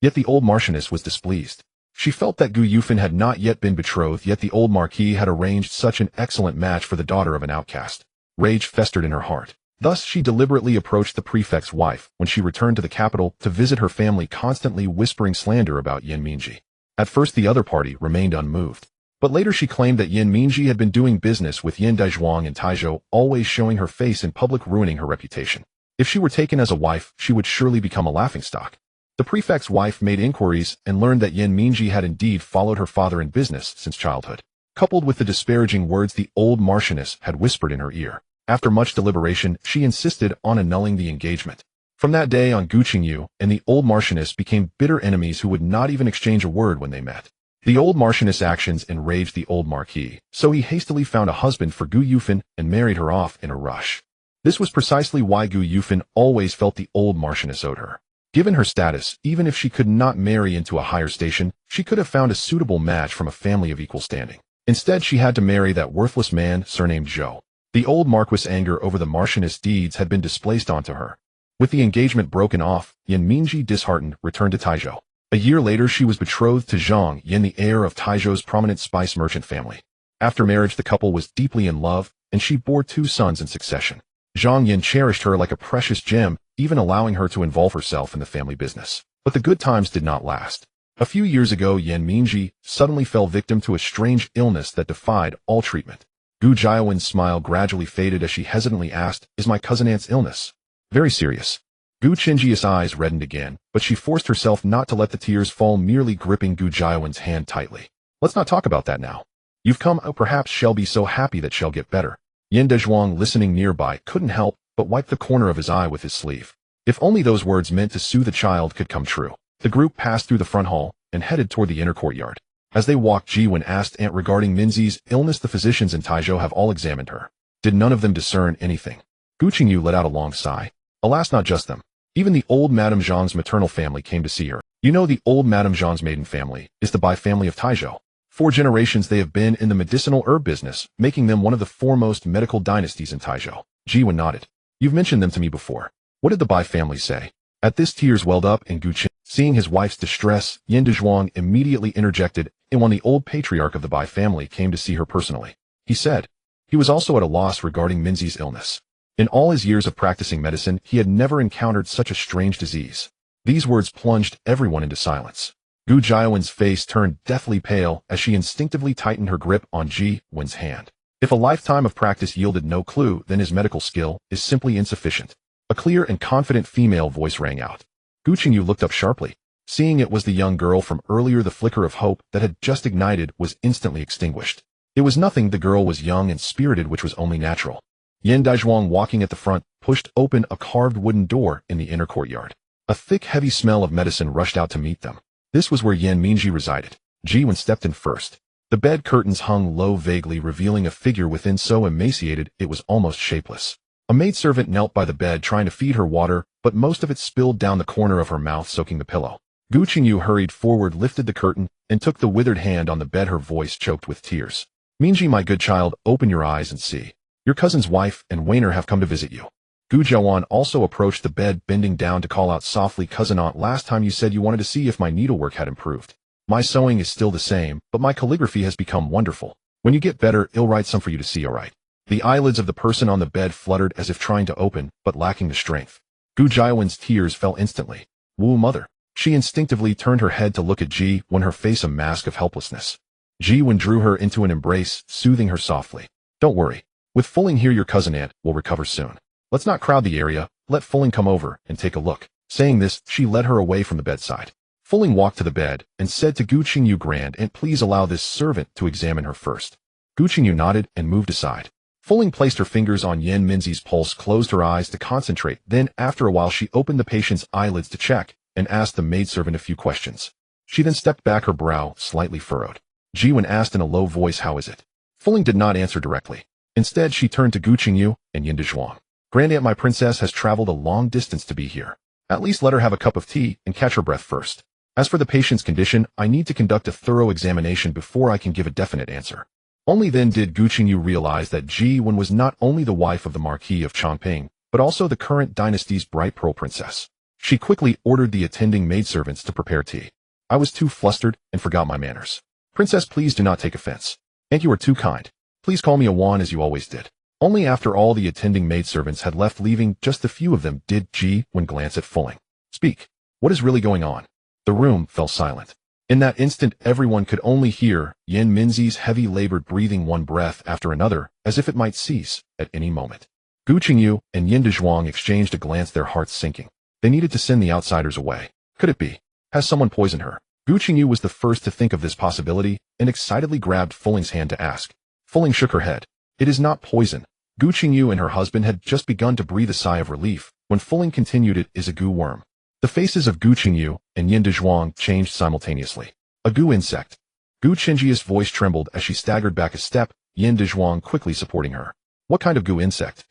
Yet the old marchioness was displeased. She felt that Gu Yufan had not yet been betrothed, yet the old marquis had arranged such an excellent match for the daughter of an outcast. Rage festered in her heart. Thus she deliberately approached the prefect's wife when she returned to the capital to visit her family, constantly whispering slander about Yin Mingji. At first the other party remained unmoved. But later she claimed that Yin Mingji had been doing business with Yin Dezhuang in Taizhou, always showing her face in public, ruining her reputation. If she were taken as a wife, she would surely become a laughingstock. The prefect's wife made inquiries and learned that Yin Mingji had indeed followed her father in business since childhood. Coupled with the disparaging words the old marchioness had whispered in her ear, after much deliberation, she insisted on annulling the engagement. From that day on, Gu Qingyu and the old marchioness became bitter enemies who would not even exchange a word when they met. The old marchioness' actions enraged the old marquis, so he hastily found a husband for Gu Yufan and married her off in a rush. This was precisely why Gu Yufan always felt the old marchioness owed her. Given her status, even if she could not marry into a higher station, she could have found a suitable match from a family of equal standing. Instead, she had to marry that worthless man surnamed Zhou. The old marquis' anger over the marchioness' deeds had been displaced onto her. With the engagement broken off, Yin Mingji, disheartened, returned to Taizhou. A year later, she was betrothed to Zhang Yin, the heir of Taizhou's prominent spice merchant family. After marriage, the couple was deeply in love, and she bore 2 sons in succession. Zhang Yin cherished her like a precious gem, even allowing her to involve herself in the family business. But the good times did not last. A few years ago, Yin Mingji suddenly fell victim to a strange illness that defied all treatment. Gu Jiawen's smile gradually faded as she hesitantly asked, "Is my cousin aunt's illness very serious?" Gu Qingji's eyes reddened again, but she forced herself not to let the tears fall, merely gripping Gu Jiawen's hand tightly. "Let's not talk about that now. You've come, perhaps she'll be so happy that she'll get better." Yin Dezhuang, listening nearby, couldn't help but wipe the corner of his eye with his sleeve. If only those words meant to soothe the child could come true. The group passed through the front hall and headed toward the inner courtyard. As they walked, Ji Duan asked Aunt regarding Minzi's illness. The physicians in Taizhou have all examined her. Did none of them discern anything? Gu Qingyu let out a long sigh. Alas, not just them. Even the old Madame Zhang's maternal family came to see her. You know, the old Madame Zhang's maiden family is the Bai family of Taizhou. 4 generations they have been in the medicinal herb business, making them one of the foremost medical dynasties in Taizhou. Ji Duan nodded. You've mentioned them to me before. What did the Bai family say? At this, tears welled up in Gu Qing. Seeing his wife's distress, Yin Dezhuang immediately interjected, and when the old patriarch of the Bai family came to see her personally, he said he was also at a loss regarding Minzi's illness. In all his years of practicing medicine, he had never encountered such a strange disease. These words plunged everyone into silence. Gu Jiawen's face turned deathly pale as she instinctively tightened her grip on Ji Duan's hand. If a lifetime of practice yielded no clue, then his medical skill is simply insufficient. A clear and confident female voice rang out. Gu Qingyu looked up sharply. Seeing it was the young girl from earlier, the flicker of hope that had just ignited was instantly extinguished. It was nothing. The girl was young and spirited, which was only natural. Yin Dezhuang, walking at the front, pushed open a carved wooden door in the inner courtyard. A thick, heavy smell of medicine rushed out to meet them. This was where Yin Mingji resided. Ji Duan stepped in first. The bed curtains hung low, vaguely revealing a figure within, so emaciated it was almost shapeless. A maidservant knelt by the bed trying to feed her water, but most of it spilled down the corner of her mouth, soaking the pillow. Gu Qingyu hurried forward, lifted the curtain, and took the withered hand on the bed, her voice choked with tears. "Mingji, my good child, open your eyes and see. Your cousin's wife and Wainer have come to visit you." Gu Jiawen also approached the bed, bending down to call out softly, "Cousin aunt, last time you said you wanted to see if my needlework had improved. My sewing is still the same, but my calligraphy has become wonderful. When you get better, I'll write some for you to see, all right?" The eyelids of the person on the bed fluttered as if trying to open, but lacking the strength. Gu Jiawen's tears fell instantly. "Wu, mother." She instinctively turned her head to look at Ji Duan, her face a mask of helplessness. Ji Duan drew her into an embrace, soothing her softly. "Don't worry. With Fulling here, your cousin aunt will recover soon. Let's not crowd the area, Let Fuling come over and take a look. Saying this, she led her away from the bedside. Fuling walked to the bed and said to Gu Qingyu, "Grand Aunt, please allow this servant to examine her first." Gu Qingyu nodded and moved aside. Fuling placed her fingers on Yan Minzi's pulse, closed her eyes to concentrate. Then, after a while, she opened the patient's eyelids to check and asked the maidservant a few questions. She then stepped back, her brow slightly furrowed. Ji Duan asked in a low voice, "How is it?" Fuling did not answer directly. Instead, she turned to Gu Qingyu and Yin Dezhuang. "Grand Aunt, my princess has traveled a long distance to be here. At least let her have a cup of tea and catch her breath first. As for the patient's condition, I need to conduct a thorough examination before I can give a definite answer." Only then did Gu Qingyu realize that Ji Duan was not only the wife of the Marquis of Changping, but also the current dynasty's bright pearl princess. She quickly ordered the attending maidservants to prepare tea. "I was too flustered and forgot my manners. Princess, please do not take offense. And you are too kind. Please call me Awan as you always did." Only after all the attending maidservants had left, leaving just a few of them, did Ji Duan glance at Fuling. "Speak. What is really going on?" The room fell silent. In that instant, everyone could only hear Yan Minzi's heavy labored breathing, one breath after another, as if it might cease at any moment. Gu Qingyu and Yin Dezhuang exchanged a glance, their hearts sinking. They needed to send the outsiders away. Could it be? Has someone poisoned her? Gu Qingyu was the first to think of this possibility and excitedly grabbed Fuling's hand to ask. Fuling shook her head. "It is not poison." Gu Qingyu and her husband had just begun to breathe a sigh of relief when Fuling continued, "It is a gu worm." The faces of Gu Qingyu and Yin Dezhuang changed simultaneously. "A gu insect." Gu Qingjia's voice trembled as she staggered back a step, Yin Dezhuang quickly supporting her. "What kind of gu insect?"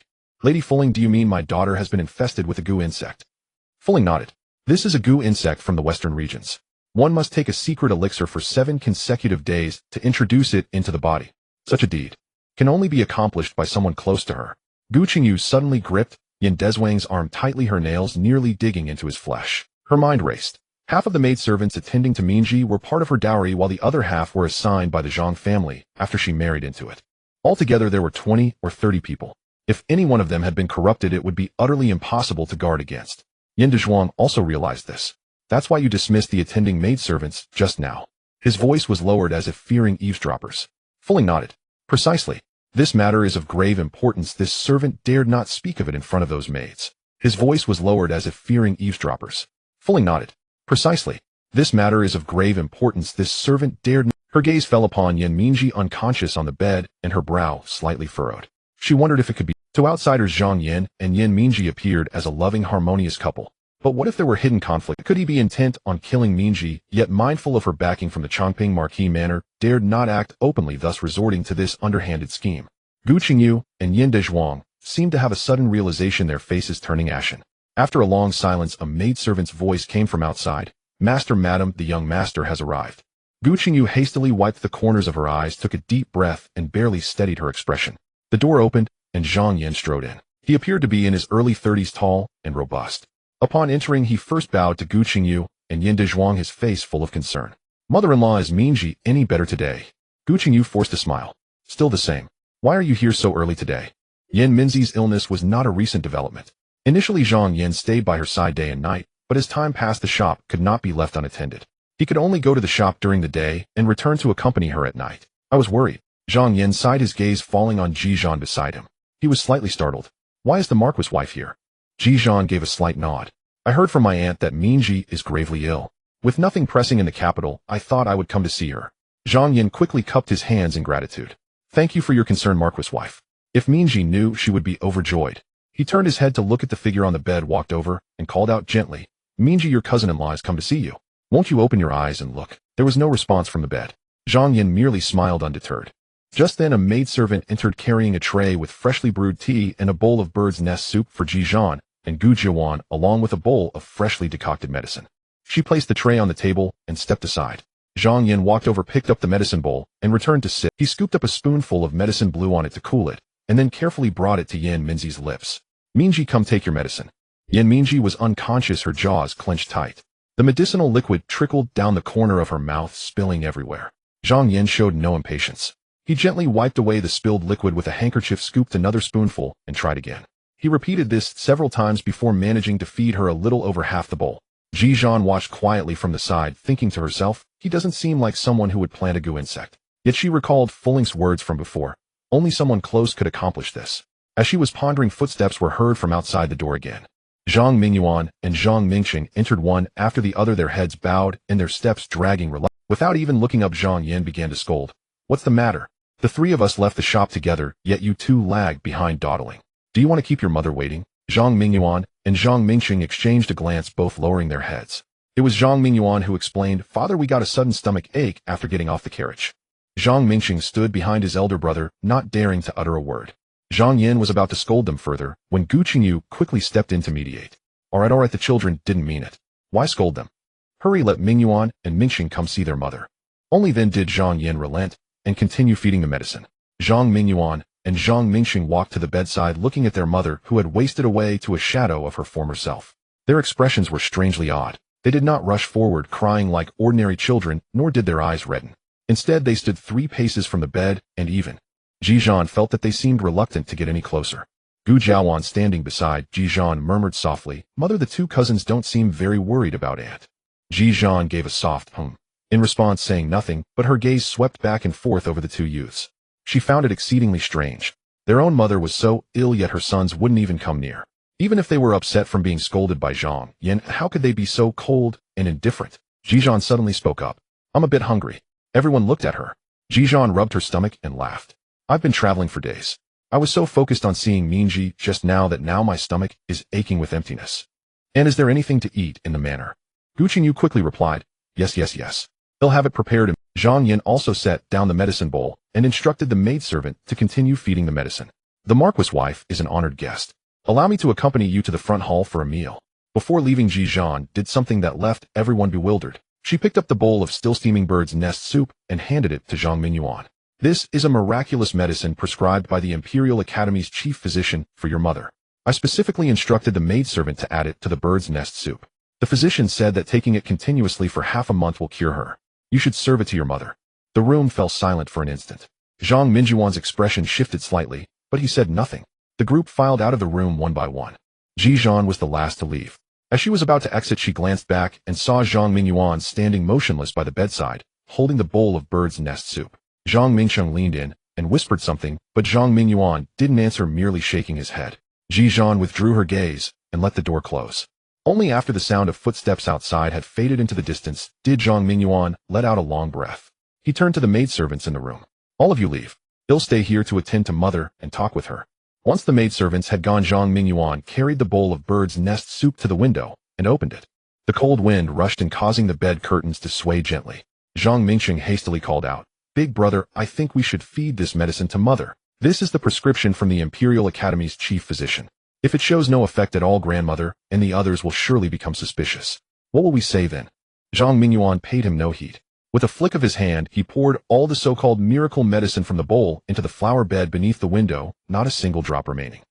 "Lady Fuling, do you mean my daughter has been infested with a gu insect?" Fuling nodded. "This is a gu insect from the western regions. One must take a secret elixir for 7 consecutive days to introduce it into the body. Such a deed can only be accomplished by someone close to her." Gu Qingyu suddenly gripped Yin Dezhuang's arm tightly, her nails nearly digging into his flesh. Her mind raced. Half of the maidservants attending to Minji were part of her dowry, while the other half were assigned by the Zhang family after she married into it. Altogether, there were 20 or 30 people. If any one of them had been corrupted, it would be utterly impossible to guard against. Yin Dezhuang also realized this. "That's why you dismissed the attending maidservants just now." His voice was lowered as if fearing eavesdroppers. Fuling nodded. "Precisely. This matter is of grave importance. This servant dared not speak of it in front of those maids." His voice was lowered as if fearing eavesdroppers. Fuling nodded. "Precisely. This matter is of grave importance. This servant dared not." Her gaze fell upon Yan Minji, unconscious on the bed, and her brow slightly furrowed. She wondered if it could be. To outsiders, Zhang Yan and Yan Minji appeared as a loving, harmonious couple. But what if there were hidden conflict? Could he be intent on killing Minji, yet mindful of her backing from the Changping Marquis manor, dared not act openly, thus resorting to this underhanded scheme? Gu Qingyu and Yin Dezhuang seemed to have a sudden realization, their faces turning ashen. After a long silence, a maidservant's voice came from outside. "Master, madam, the young master has arrived." Gu Qingyu hastily wiped the corners of her eyes, took a deep breath, and barely steadied her expression. The door opened, and Zhang Yan strode in. He appeared to be in his early 30s, tall and robust. Upon entering, he first bowed to Gu Qingyu and Yin Dezhuang, his face full of concern. "Mother-in-law, is Minji any better today?" Gu Qingyu forced a smile. "Still the same. Why are you here so early today?" Yan Minzi's illness was not a recent development. Initially, Zhang Yan stayed by her side day and night, but as time passed, the shop could not be left unattended. He could only go to the shop during the day and return to accompany her at night. "I was worried." Zhang Yan sighed, his gaze falling on Ji Duan beside him. He was slightly startled. "Why is the Marquis' wife here?" Ji Duan gave a slight nod. "I heard from my aunt that Minji is gravely ill. With nothing pressing in the capital, I thought I would come to see her." Zhang Yan quickly cupped his hands in gratitude. "Thank you for your concern, Marquis' wife. If Minji knew, she would be overjoyed." He turned his head to look at the figure on the bed, walked over, and called out gently, "Minji, your cousin-in-law has come to see you. Won't you open your eyes and look?" There was no response from the bed. Zhang Yan merely smiled undeterred. Just then, a maidservant entered carrying a tray with freshly brewed tea and a bowl of bird's nest soup for Ji Duan and Gu Jiwan, along with a bowl of freshly decocted medicine. She placed the tray on the table and stepped aside. Zhang Yan walked over, picked up the medicine bowl, and returned to sit. He scooped up a spoonful of medicine, blew on it to cool it, and then carefully brought it to Yan Minzi's lips. "Minji, come take your medicine." Yan Minji was unconscious, her jaws clenched tight. The medicinal liquid trickled down the corner of her mouth, spilling everywhere. Zhang Yan showed no impatience. He gently wiped away the spilled liquid with a handkerchief, scooped another spoonful, and tried again. He repeated this several times before managing to feed her a little over half the bowl. Ji Duan watched quietly from the side, thinking to herself, he doesn't seem like someone who would plant a gu insect. Yet she recalled Fuling's words from before. Only someone close could accomplish this. As she was pondering, footsteps were heard from outside the door again. Zhang Mingyuan and Zhang Mingqing entered one after the other, their heads bowed and their steps dragging reluctantly. Without even looking up, Zhang Yan began to scold. What's the matter? The three of us left the shop together, yet you two lagged behind dawdling. Do you want to keep your mother waiting? Zhang Mingyuan and Zhang Mingqing exchanged a glance, both lowering their heads. It was Zhang Mingyuan who explained, Father, we got a sudden stomach ache after getting off the carriage. Zhang Mingqing stood behind his elder brother, not daring to utter a word. Zhang Yan was about to scold them further, when Gu Qingyu quickly stepped in to mediate. Alright, the children didn't mean it. Why scold them? Hurry, let Mingyuan and Mingqing come see their mother. Only then did Zhang Yan relent and continue feeding the medicine. Zhang Mingyuan and Zhang Mingqing walked to the bedside, looking at their mother, who had wasted away to a shadow of her former self. Their expressions were strangely odd. They did not rush forward crying like ordinary children, nor did their eyes redden. Instead, they stood 3 paces from the bed, and even Ji Duan felt that they seemed reluctant to get any closer. Gu Jiawan, standing beside Ji Duan, murmured softly, Mother, the 2 cousins don't seem very worried about Aunt. Ji Duan gave a soft hum. In response, saying nothing, but her gaze swept back and forth over the 2 youths. She found it exceedingly strange. Their own mother was so ill, yet her sons wouldn't even come near. Even if they were upset from being scolded by Zhang Yan, how could they be so cold and indifferent? Ji Duan suddenly spoke up. I'm a bit hungry. Everyone looked at her. Ji Duan rubbed her stomach and laughed. I've been traveling for days. I was so focused on seeing Minji just now that now my stomach is aching with emptiness. And is there anything to eat in the manor? Gu Qingyu quickly replied, Yes. They'll have it prepared. Zhang Yan also set down the medicine bowl and instructed the maidservant to continue feeding the medicine. The Marquis' wife is an honored guest. Allow me to accompany you to the front hall for a meal. Before leaving, Ji Duan did something that left everyone bewildered. She picked up the bowl of still steaming bird's nest soup and handed it to Zhang Mingyuan. This is a miraculous medicine prescribed by the Imperial Academy's chief physician for your mother. I specifically instructed the maidservant to add it to the bird's nest soup. The physician said that taking it continuously for half a month will cure her. You should serve it to your mother. The room fell silent for an instant. Zhang Mingyuan's expression shifted slightly, but he said nothing. The group filed out of the room one by one. Ji Duan was the last to leave. As she was about to exit, she glanced back and saw Zhang Mingyuan standing motionless by the bedside, holding the bowl of bird's nest soup. Zhang Mingqing leaned in and whispered something, but Zhang Mingyuan didn't answer, merely shaking his head. Ji Duan withdrew her gaze and let the door close. Only after the sound of footsteps outside had faded into the distance did Zhang Mingyuan let out a long breath. He turned to the maidservants in the room. All of you leave. I'll stay here to attend to mother and talk with her. Once the maidservants had gone, Zhang Mingyuan carried the bowl of bird's nest soup to the window and opened it. The cold wind rushed in, causing the bed curtains to sway gently. Zhang Mingqing hastily called out, Big brother, I think we should feed this medicine to mother. This is the prescription from the Imperial Academy's chief physician. If it shows no effect at all, grandmother and the others will surely become suspicious. What will we say then? Zhang Mingyuan paid him no heed. With a flick of his hand, he poured all the so-called miracle medicine from the bowl into the flower bed beneath the window, not a single drop remaining.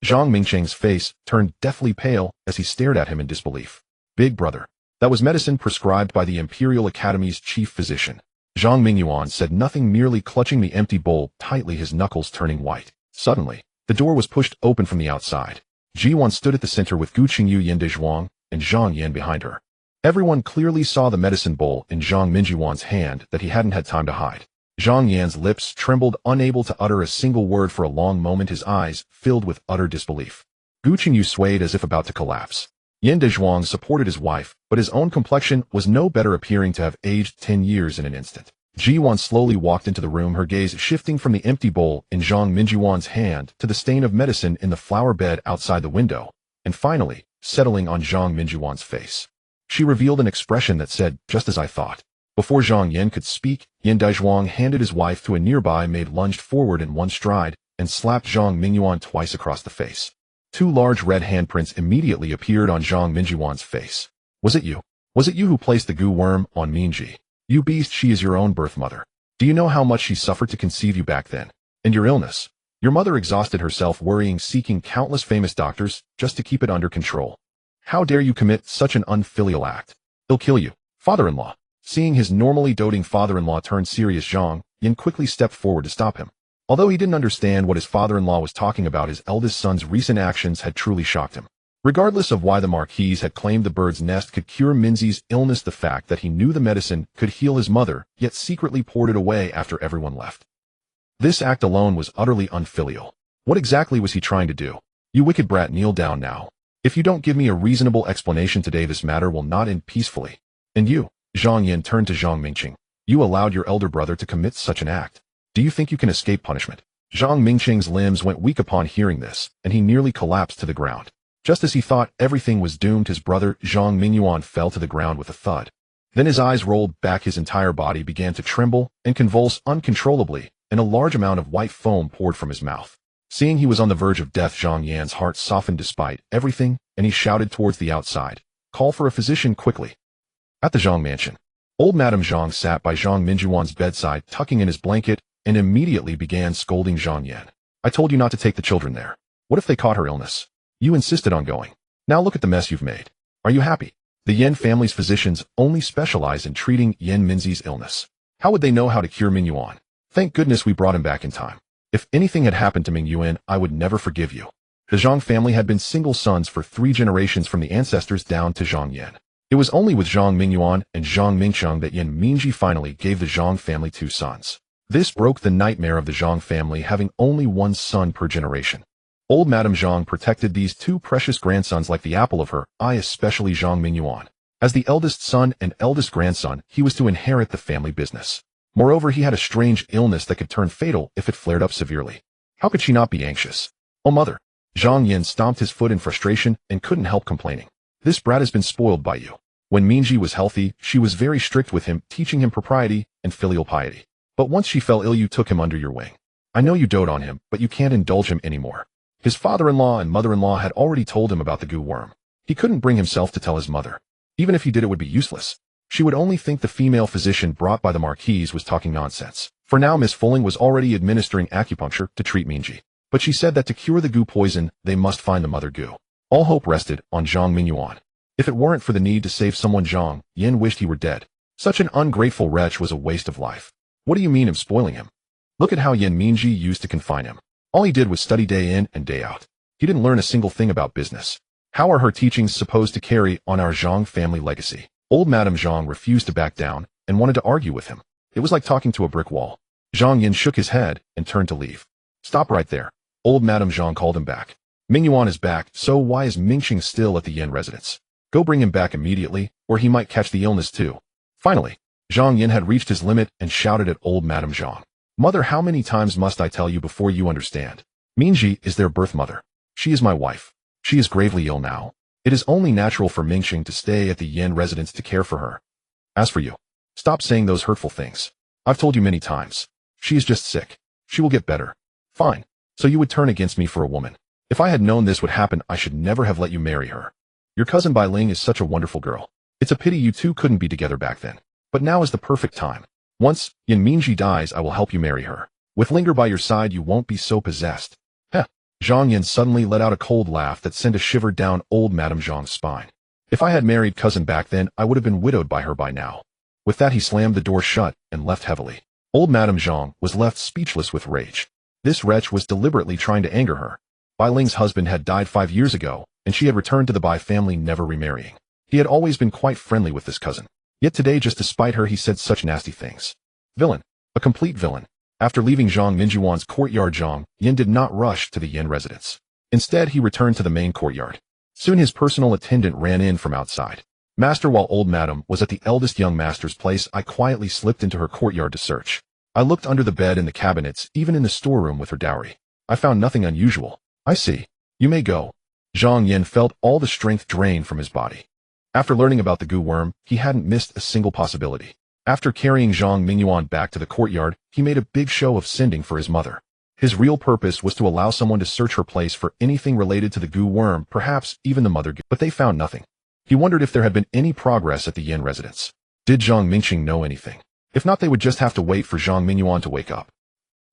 Zhang Mingqing's face turned deathly pale as he stared at him in disbelief. Big brother, that was medicine prescribed by the Imperial Academy's chief physician. Zhang Mingyuan said nothing, merely clutching the empty bowl tightly, his knuckles turning white. Suddenly, the door was pushed open from the outside. Ji Duan stood at the center with Gu Qingyu, Yende and Zhang Yan behind her. Everyone clearly saw the medicine bowl in Zhang Mingyuan's hand that he hadn't had time to hide. Zhang Yan's lips trembled, unable to utter a single word for a long moment, his eyes filled with utter disbelief. Gu Qingyu swayed as if about to collapse. Yende Zhuang supported his wife, but his own complexion was no better, appearing to have aged 10 years in an instant. Ji Duan slowly walked into the room, her gaze shifting from the empty bowl in Zhang Mingyuan's hand to the stain of medicine in the flower bed outside the window, and finally, settling on Zhang Mingyuan's face. She revealed an expression that said, just as I thought. Before Zhang Yan could speak, Yende Zhuang handed his wife to a nearby maid, lunged forward in one stride, and slapped Zhang Mingyuan twice across the face. 2 large red handprints immediately appeared on Zhang Mingyuan's face. Was it you? Was it you who placed the goo worm on Minji? You beast, she is your own birth mother. Do you know how much she suffered to conceive you back then? And your illness? Your mother exhausted herself worrying, seeking countless famous doctors, just to keep it under control. How dare you commit such an unfilial act? He'll kill you. Father-in-law. Seeing his normally doting father-in-law turn serious, Zhang Yan quickly stepped forward to stop him. Although he didn't understand what his father-in-law was talking about, his eldest son's recent actions had truly shocked him. Regardless of why the Marquis had claimed the bird's nest could cure Minzi's illness, the fact that he knew the medicine could heal his mother, yet secretly poured it away after everyone left. This act alone was utterly unfilial. What exactly was he trying to do? You wicked brat, kneel down now. If you don't give me a reasonable explanation today, this matter will not end peacefully. And you, Zhang Yin turned to Zhang Mingqing. You allowed your elder brother to commit such an act. Do you think you can escape punishment? Zhang Mingqing's limbs went weak upon hearing this, and he nearly collapsed to the ground. Just as he thought everything was doomed, his brother Zhang Mingyuan fell to the ground with a thud. Then his eyes rolled back, his entire body began to tremble and convulse uncontrollably, and a large amount of white foam poured from his mouth. Seeing he was on the verge of death, Zhang Yan's heart softened despite everything, and he shouted towards the outside, "Call for a physician quickly." At the Zhang mansion, old Madame Zhang sat by Zhang Mingyuan's bedside, tucking in his blanket, and immediately began scolding Zhang Yan. "I told you not to take the children there. What if they caught her illness? You insisted on going. Now look at the mess you've made. Are you happy? The Yan family's physicians only specialize in treating Yan Minzi's illness. How would they know how to cure Mingyuan? Thank goodness we brought him back in time. If anything had happened to Mingyuan, I would never forgive you." The Zhang family had been single sons for 3 generations from the ancestors down to Zhang Yan. It was only with Zhang Mingyuan and Zhang Mingqiang that Yan Mingji finally gave the Zhang family 2 sons. This broke the nightmare of the Zhang family having only 1 son per generation. Old Madame Zhang protected these 2 precious grandsons like the apple of her eye, especially Zhang Mingyuan. As the eldest son and eldest grandson, he was to inherit the family business. Moreover, he had a strange illness that could turn fatal if it flared up severely. How could she not be anxious? "Oh, mother." Zhang Yin stomped his foot in frustration and couldn't help complaining. "This brat has been spoiled by you. When Mingji was healthy, she was very strict with him, teaching him propriety and filial piety. But once she fell ill, you took him under your wing. I know you dote on him, but you can't indulge him anymore." His father-in-law and mother-in-law had already told him about the Gu worm. He couldn't bring himself to tell his mother. Even if he did, it would be useless. She would only think the female physician brought by the Marquis was talking nonsense. For now, Miss Fulling was already administering acupuncture to treat Mingji. But she said that to cure the Gu poison, they must find the mother Gu. All hope rested on Zhang Mingyuan. If it weren't for the need to save someone, Zhang Yin wished he were dead. Such an ungrateful wretch was a waste of life. What do you mean of spoiling him? Look at how Yan Mingji used to confine him. All he did was study day in and day out. He didn't learn a single thing about business. How are her teachings supposed to carry on our Zhang family legacy? Old Madame Zhang refused to back down and wanted to argue with him. It was like talking to a brick wall. Zhang Yin shook his head and turned to leave. "Stop right there." Old Madame Zhang called him back. "Mingyuan is back, so why is Mingqing still at the Yin residence? Go bring him back immediately, or he might catch the illness too." Finally, Zhang Yin had reached his limit and shouted at old Madame Zhang. "Mother, how many times must I tell you before you understand? Mingji is their birth mother. She is my wife. She is gravely ill now. It is only natural for Mingqing to stay at the Yin residence to care for her. As for you, stop saying those hurtful things. I've told you many times. She is just sick. She will get better." "Fine. So you would turn against me for a woman. If I had known this would happen, I should never have let you marry her. Your cousin Bai Ling is such a wonderful girl. It's a pity you 2 couldn't be together back then. But now is the perfect time. Once Yin Mingji dies, I will help you marry her. With Linger by your side, you won't be so possessed." Heh. Zhang Yin suddenly let out a cold laugh that sent a shiver down old Madame Zhang's spine. "If I had married cousin back then, I would have been widowed by her by now." With that, he slammed the door shut and left heavily. Old Madame Zhang was left speechless with rage. This wretch was deliberately trying to anger her. Bai Ling's husband had died 5 years ago, and she had returned to the Bai family, never remarrying. He had always been quite friendly with this cousin. Yet today, just to spite her, he said such nasty things. Villain. A complete villain. After leaving Zhang Mingyuan's courtyard, Zhang Yin did not rush to the Yin residence. Instead, he returned to the main courtyard. Soon his personal attendant ran in from outside. "Master, while old madam was at the eldest young master's place, I quietly slipped into her courtyard to search. I looked under the bed and the cabinets, even in the storeroom with her dowry. I found nothing unusual." "I see. You may go." Zhang Yin felt all the strength drain from his body. After learning about the Gu worm, he hadn't missed a single possibility. After carrying Zhang Mingyuan back to the courtyard, he made a big show of sending for his mother. His real purpose was to allow someone to search her place for anything related to the Gu worm, perhaps even the mother Gu, but they found nothing. He wondered if there had been any progress at the Yin residence. Did Zhang Mingqing know anything? If not, they would just have to wait for Zhang Mingyuan to wake up.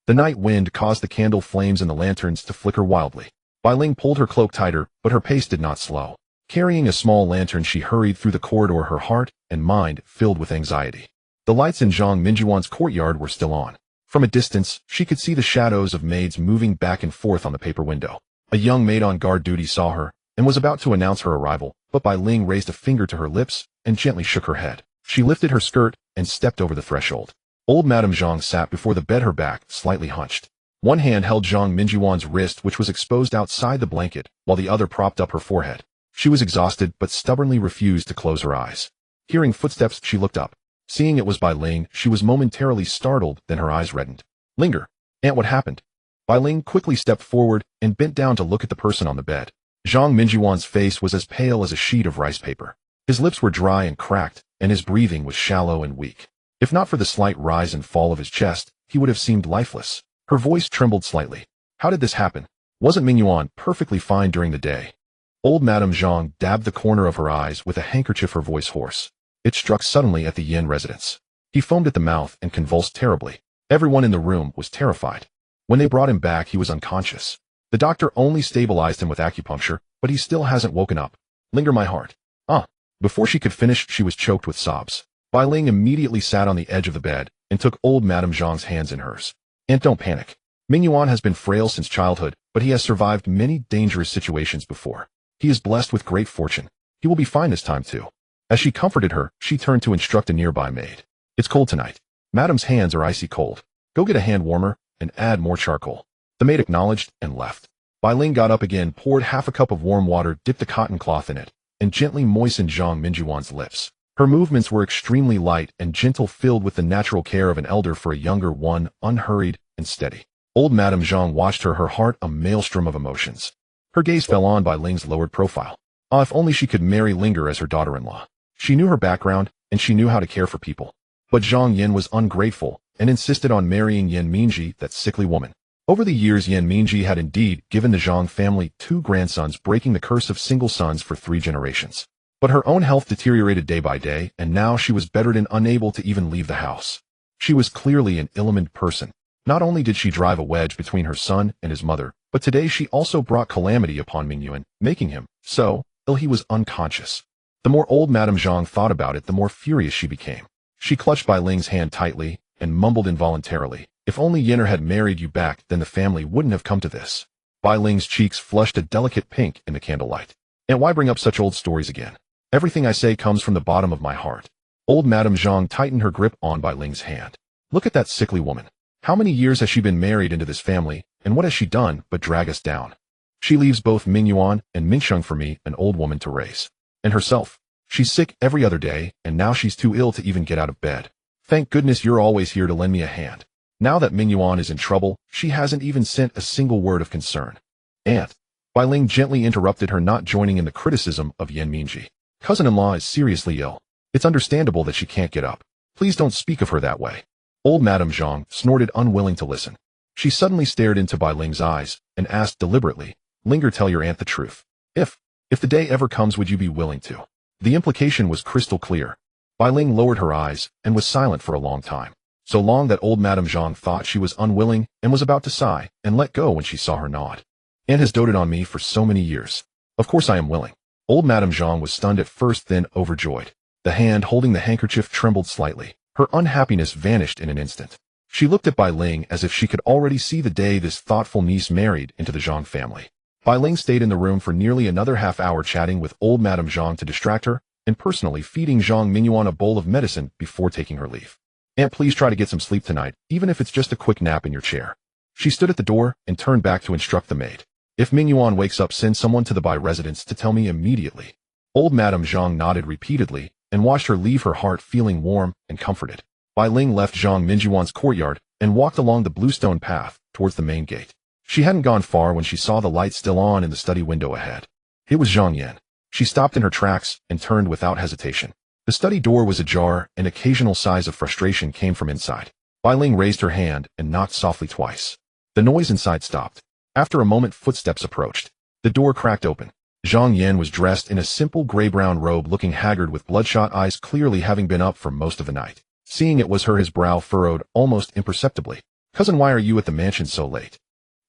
The night wind caused the candle flames in the lanterns to flicker wildly. Bai Ling pulled her cloak tighter, but her pace did not slow. Carrying a small lantern, she hurried through the corridor, her heart and mind filled with anxiety. The lights in Zhang Mingyuan's courtyard were still on. From a distance, she could see the shadows of maids moving back and forth on the paper window. A young maid on guard duty saw her and was about to announce her arrival, but Bai Ling raised a finger to her lips and gently shook her head. She lifted her skirt and stepped over the threshold. Old Madame Zhang sat before the bed, her back slightly hunched. One hand held Zhang Mingyuan's wrist, which was exposed outside the blanket, while the other propped up her forehead. She was exhausted but stubbornly refused to close her eyes. Hearing footsteps, she looked up. Seeing it was Bai Ling, she was momentarily startled, then her eyes reddened. "Linger. Aunt, what happened?" Bai Ling quickly stepped forward and bent down to look at the person on the bed. Zhang Mingyuan's face was as pale as a sheet of rice paper. His lips were dry and cracked, and his breathing was shallow and weak. If not for the slight rise and fall of his chest, he would have seemed lifeless. Her voice trembled slightly. "How did this happen? Wasn't Mingyuan perfectly fine during the day?" Old Madame Zhang dabbed the corner of her eyes with a handkerchief, her voice hoarse. It struck suddenly at the Yin residence. He foamed at the mouth and convulsed terribly. Everyone in the room was terrified. When they brought him back, he was unconscious. The doctor only stabilized him with acupuncture, but he still hasn't woken up. "Linger, my heart." Before she could finish, she was choked with sobs. Bai Ling immediately sat on the edge of the bed and took old Madame Zhang's hands in hers. "Aunt, don't panic. Mingyuan has been frail since childhood, but he has survived many dangerous situations before. He is blessed with great fortune. He will be fine this time too." As she comforted her, she turned to instruct a nearby maid. "It's cold tonight. Madam's hands are icy cold. Go get a hand warmer and add more charcoal." The maid acknowledged and left. Bai Ling got up again, poured half a cup of warm water, dipped a cotton cloth in it, and gently moistened Zhang Mingyuan's lips. Her movements were extremely light and gentle, filled with the natural care of an elder for a younger one, unhurried and steady. Old Madame Zhang watched her heart a maelstrom of emotions. Her gaze fell on Bai Ling's lowered profile. If only she could marry Linger as her daughter-in-law. She knew her background, and she knew how to care for people. But Zhang Yin was ungrateful and insisted on marrying Yan Mingji, that sickly woman. Over the years, Yan Mingji had indeed given the Zhang family 2 grandsons, breaking the curse of single sons for 3 generations. But her own health deteriorated day by day, and now she was bedridden, unable to even leave the house. She was clearly an ill-mannered person. Not only did she drive a wedge between her son and his mother, but today she also brought calamity upon Mingyuan, making him so ill he was unconscious. The more old Madame Zhang thought about it, the more furious she became. She clutched Bai Ling's hand tightly and mumbled involuntarily, "If only Yinner had married you back, then the family wouldn't have come to this." Bai Ling's cheeks flushed a delicate pink in the candlelight. "And why bring up such old stories again? Everything I say comes from the bottom of my heart." Old Madame Zhang tightened her grip on Bai Ling's hand. "Look at that sickly woman. How many years has she been married into this family, and what has she done but drag us down? She leaves both Mingyuan and Mingsheng for me, an old woman to raise. And herself. She's sick every other day, and now she's too ill to even get out of bed. Thank goodness you're always here to lend me a hand. Now that Mingyuan is in trouble, she hasn't even sent a single word of concern." "Aunt." Bai Ling gently interrupted her, not joining in the criticism of Yan Mingji. "Cousin-in-law is seriously ill. It's understandable that she can't get up. Please don't speak of her that way." Old Madame Zhang snorted, unwilling to listen. She suddenly stared into Bai Ling's eyes and asked deliberately, "Linger, tell your aunt the truth. If the day ever comes, would you be willing to?" The implication was crystal clear. Bai Ling lowered her eyes and was silent for a long time. So long that old Madame Zhang thought she was unwilling and was about to sigh and let go when she saw her nod. "Aunt has doted on me for so many years. Of course I am willing." Old Madame Zhang was stunned at first, then overjoyed. The hand holding the handkerchief trembled slightly. Her unhappiness vanished in an instant. She looked at Bai Ling as if she could already see the day this thoughtful niece married into the Zhang family. Bai Ling stayed in the room for nearly another half hour, chatting with old Madame Zhang to distract her, and personally feeding Zhang Mingyuan a bowl of medicine before taking her leave. "Aunt, please try to get some sleep tonight, even if it's just a quick nap in your chair." She stood at the door and turned back to instruct the maid. "If Mingyuan wakes up, send someone to the Bai residence to tell me immediately." Old Madame Zhang nodded repeatedly and watched her leave, her heart feeling warm and comforted. Bai Ling left Zhang Mingyuan's courtyard and walked along the bluestone path towards the main gate. She hadn't gone far when she saw the light still on in the study window ahead. It was Zhang Yan. She stopped in her tracks and turned without hesitation. The study door was ajar, and occasional sighs of frustration came from inside. Bai Ling raised her hand and knocked softly twice. The noise inside stopped. After a moment, footsteps approached. The door cracked open. Zhang Yan was dressed in a simple gray-brown robe, looking haggard with bloodshot eyes, clearly having been up for most of the night. Seeing it was her, his brow furrowed almost imperceptibly. "Cousin, why are you at the mansion so late?"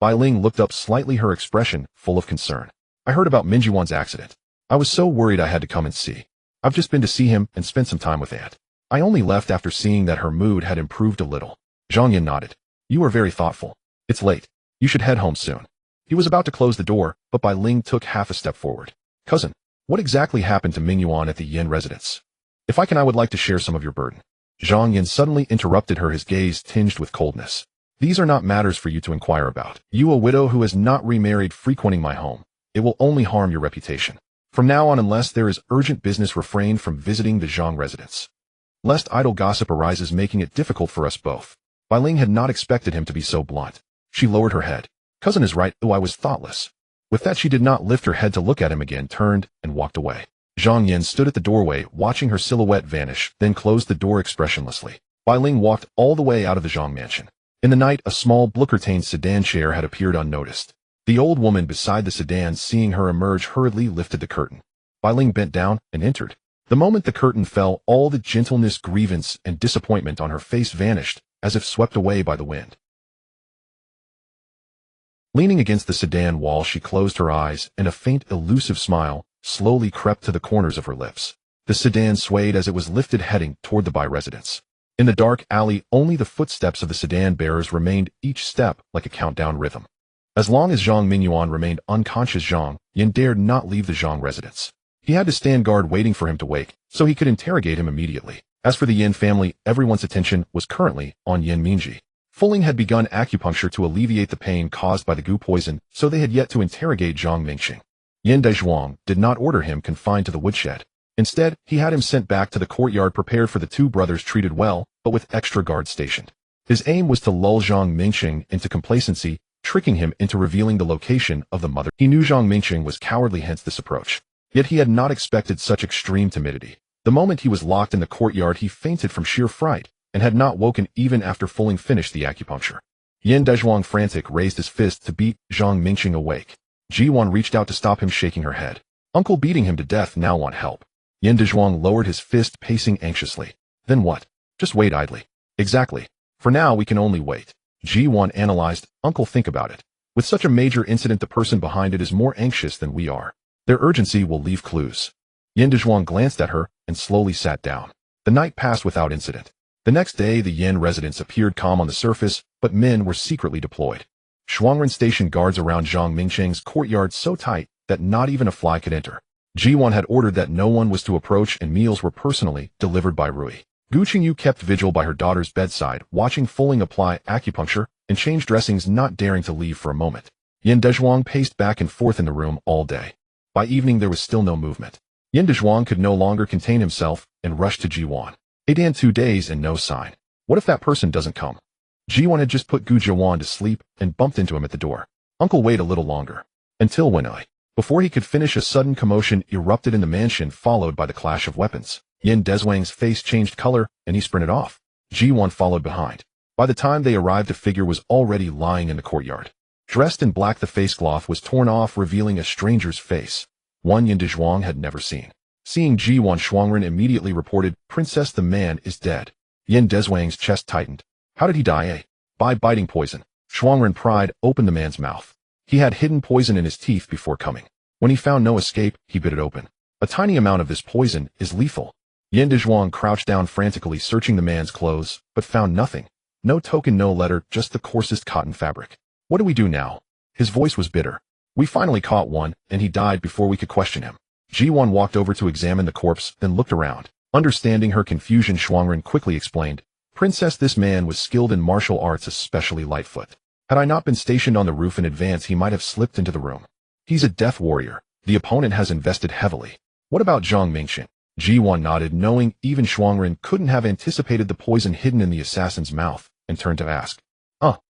Bai Ling looked up slightly, her expression full of concern. "I heard about Mingyuan's accident. I was so worried I had to come and see. I've just been to see him and spent some time with Aunt. I only left after seeing that her mood had improved a little." Zhang Yan nodded. "You are very thoughtful. It's late. You should head home soon." He was about to close the door, but Bai Ling took half a step forward. "Cousin, what exactly happened to Mingyuan at the Yin residence? If I can, I would like to share some of your burden." Zhang Yan suddenly interrupted her, his gaze tinged with coldness. "These are not matters for you to inquire about. You, a widow who has not remarried, frequenting my home. It will only harm your reputation. From now on, unless there is urgent business, refrain from visiting the Zhang residence, lest idle gossip arises, making it difficult for us both. Bai Ling had not expected him to be so blunt. She lowered her head. Cousin is right, though I was thoughtless. With that, she did not lift her head to look at him again, turned, and walked away. Zhang Yin stood at the doorway, watching her silhouette vanish, then closed the door expressionlessly. Bai Ling walked all the way out of the Zhang mansion. In the night, a small blue-curtained sedan chair had appeared unnoticed. The old woman beside the sedan, seeing her emerge, hurriedly lifted the curtain. Bai Ling bent down and entered. The moment the curtain fell, all the gentleness, grievance, and disappointment on her face vanished, as if swept away by the wind. Leaning against the sedan wall, she closed her eyes, and a faint, elusive smile slowly crept to the corners of her lips. The sedan swayed as it was lifted, heading toward the Bai residence. In the dark alley, only the footsteps of the sedan bearers remained, each step like a countdown rhythm. As long as Zhang Mingyuan remained unconscious, Zhang Yin dared not leave the Zhang residence. He had to stand guard waiting for him to wake, so he could interrogate him immediately. As for the Yin family, everyone's attention was currently on Yin Mingji. Fuling had begun acupuncture to alleviate the pain caused by the gu poison, so they had yet to interrogate Zhang Mingxing. Yin Dezhuang did not order him confined to the woodshed. Instead, he had him sent back to the courtyard, prepared for the two brothers, treated well, but with extra guards stationed. His aim was to lull Zhang Mingxing into complacency, tricking him into revealing the location of the mother. He knew Zhang Mingxing was cowardly, hence this approach. Yet he had not expected such extreme timidity. The moment he was locked in the courtyard, he fainted from sheer fright, and had not woken even after Fuling finished the acupuncture. Yin Dezhuang, frantic, raised his fist to beat Zhang Mingxing awake. Ji Duan reached out to stop him, shaking her head. Uncle beating him to death, now want help. Yin Dezhuang lowered his fist, pacing anxiously. Then what? Just wait idly. Exactly. For now, we can only wait. Ji Duan analyzed. Uncle, think about it. With such a major incident, the person behind it is more anxious than we are. Their urgency will leave clues. Yin Dezhuang glanced at her and slowly sat down. The night passed without incident. The next day, the Yin residence appeared calm on the surface, but men were secretly deployed. Shuangren stationed guards around Zhang Mingxing's courtyard so tight that not even a fly could enter. Ji Duan had ordered that no one was to approach, and meals were personally delivered by Rui. Gu Qingyu kept vigil by her daughter's bedside, watching Fuling apply acupuncture and change dressings, not daring to leave for a moment. Yin Dezhuang paced back and forth in the room all day. By evening, there was still no movement. Yin Dezhuang could no longer contain himself and rushed to Ji Duan. 2 days and no sign. What if that person doesn't come? Ji Duan had just put Gu Jiwan to sleep and bumped into him at the door. Uncle, wait a little longer. Until when? Before he could finish, a sudden commotion erupted in the mansion, followed by the clash of weapons. Yin Dezhuang's face changed color, and he sprinted off. Ji Duan followed behind. By the time they arrived, a figure was already lying in the courtyard. Dressed in black, the face cloth was torn off, revealing a stranger's face, one Yin Dezhuang had never seen. Seeing Ji Duan, Shuangren immediately reported, Princess, the man is dead. Yin Dezhuang's chest tightened. How did he die? By biting poison. Shuangren pried open the man's mouth. He had hidden poison in his teeth before coming. When he found no escape, he bit it open. A tiny amount of this poison is lethal. Yin Dezhuang crouched down, frantically searching the man's clothes, but found nothing. No token, no letter, just the coarsest cotton fabric. What do we do now? His voice was bitter. We finally caught one, and he died before we could question him. Ji Duan walked over to examine the corpse, then looked around. Understanding her confusion, Shuangren quickly explained, Princess, this man was skilled in martial arts, especially Lightfoot. Had I not been stationed on the roof in advance, he might have slipped into the room. He's a death warrior. The opponent has invested heavily. What about Zhang Mingxing? Ji Duan nodded, knowing even Shuangren couldn't have anticipated the poison hidden in the assassin's mouth, and turned to ask.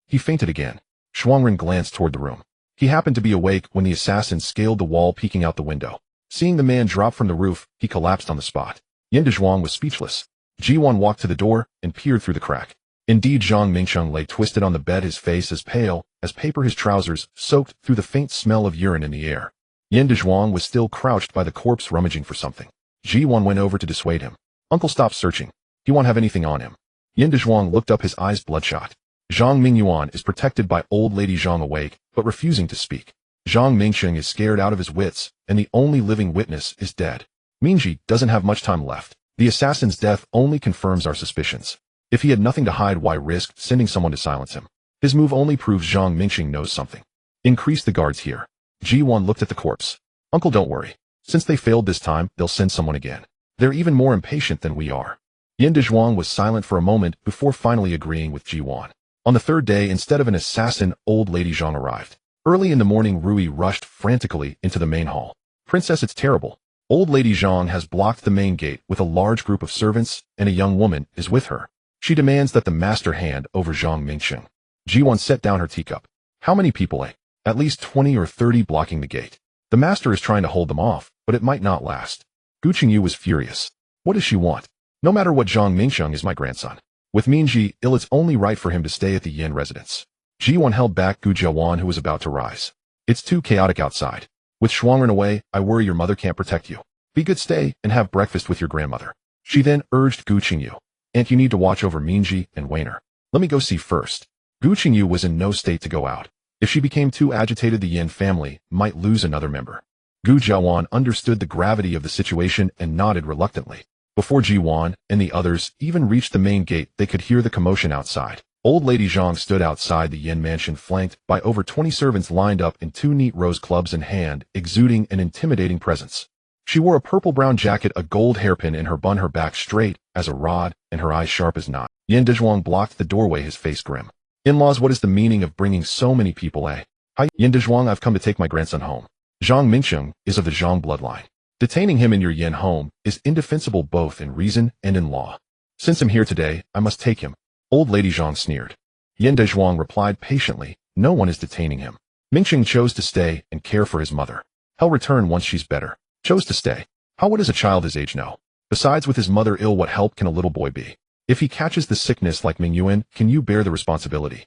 He fainted again. Shuangren glanced toward the room. He happened to be awake when the assassin scaled the wall, peeking out the window. Seeing the man drop from the roof, he collapsed on the spot. Yin Dezhuang was speechless. Ji Duan walked to the door and peered through the crack. Indeed, Zhang Mingxing lay twisted on the bed, his face as pale as paper, his trousers soaked through the faint smell of urine in the air. Yin Dezhuang was still crouched by the corpse, rummaging for something. Ji Duan went over to dissuade him. Uncle, stop searching. He won't have anything on him. Yin Dezhuang looked up, his eyes bloodshot. Zhang Mingyuan is protected by old lady Zhang, awake, but refusing to speak. Zhang Mingxing is scared out of his wits, and the only living witness is dead. Mingji doesn't have much time left. The assassin's death only confirms our suspicions. If he had nothing to hide, why risk sending someone to silence him? His move only proves Zhang Mingxing knows something. Increase the guards here. Ji Duan looked at the corpse. Uncle, don't worry. Since they failed this time, they'll send someone again. They're even more impatient than we are. Yin Dezhuang was silent for a moment before finally agreeing with Ji Duan. On the third day, instead of an assassin, old lady Zhang arrived. Early in the morning, Rui rushed frantically into the main hall. Princess, it's terrible. Old Lady Zhang has blocked the main gate with a large group of servants, and a young woman is with her. She demands that the master hand over Zhang Mingxing. Ji Duan set down her teacup. How many people, eh? At least 20 or 30 blocking the gate. The master is trying to hold them off, but it might not last. Gu Qingyu was furious. What does she want? No matter what, Zhang Mingxing is my grandson. With Minji ill, it's only right for him to stay at the Yin residence. Ji Duan held back Gu Jiawan, who was about to rise. It's too chaotic outside. With Shuangren away, I worry your mother can't protect you. Be good, stay and have breakfast with your grandmother. She then urged Gu Qingyu. And you need to watch over Minji and Wainer. Let me go see first. Gu Qingyu was in no state to go out. If she became too agitated, the Yin family might lose another member. Gu Jiawan understood the gravity of the situation and nodded reluctantly. Before Ji Duan and the others even reached the main gate, they could hear the commotion outside. Old Lady Zhang stood outside the Yin mansion, flanked by over 20 servants lined up in 2 neat rows, clubs in hand, exuding an intimidating presence. She wore a purple-brown jacket, a gold hairpin in her bun, her back straight as a rod, and her eyes sharp as knives. Yin Dezhuang blocked the doorway, his face grim. In-laws, what is the meaning of bringing so many people, eh? Hi, Yin Dezhuang, I've come to take my grandson home. Zhang Mingxing is of the Zhang bloodline. Detaining him in your Yin home is indefensible both in reason and in law. Since I'm here today, I must take him. Old Lady Zhang sneered. Yin Dezhuang replied patiently, no one is detaining him. Mingxing chose to stay and care for his mother. He'll return once she's better. Chose to stay. How what does a child his age know? Besides, with his mother ill, what help can a little boy be? If he catches the sickness like Ming Yuan, can you bear the responsibility?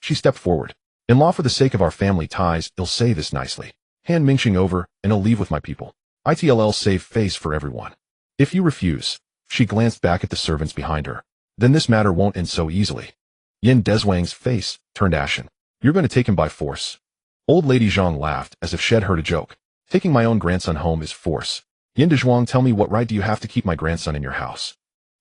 She stepped forward. In law, for the sake of our family ties, I'll say this nicely. Hand Mingxing over, and I'll leave with my people. ITLL save face for everyone. If you refuse, she glanced back at the servants behind her, then this matter won't end so easily. Yin Dezhuang's face turned ashen. You're going to take him by force. Old Lady Zhang laughed as if she had heard a joke. Taking my own grandson home is force. Yin Dezhuang, tell me, what right do you have to keep my grandson in your house?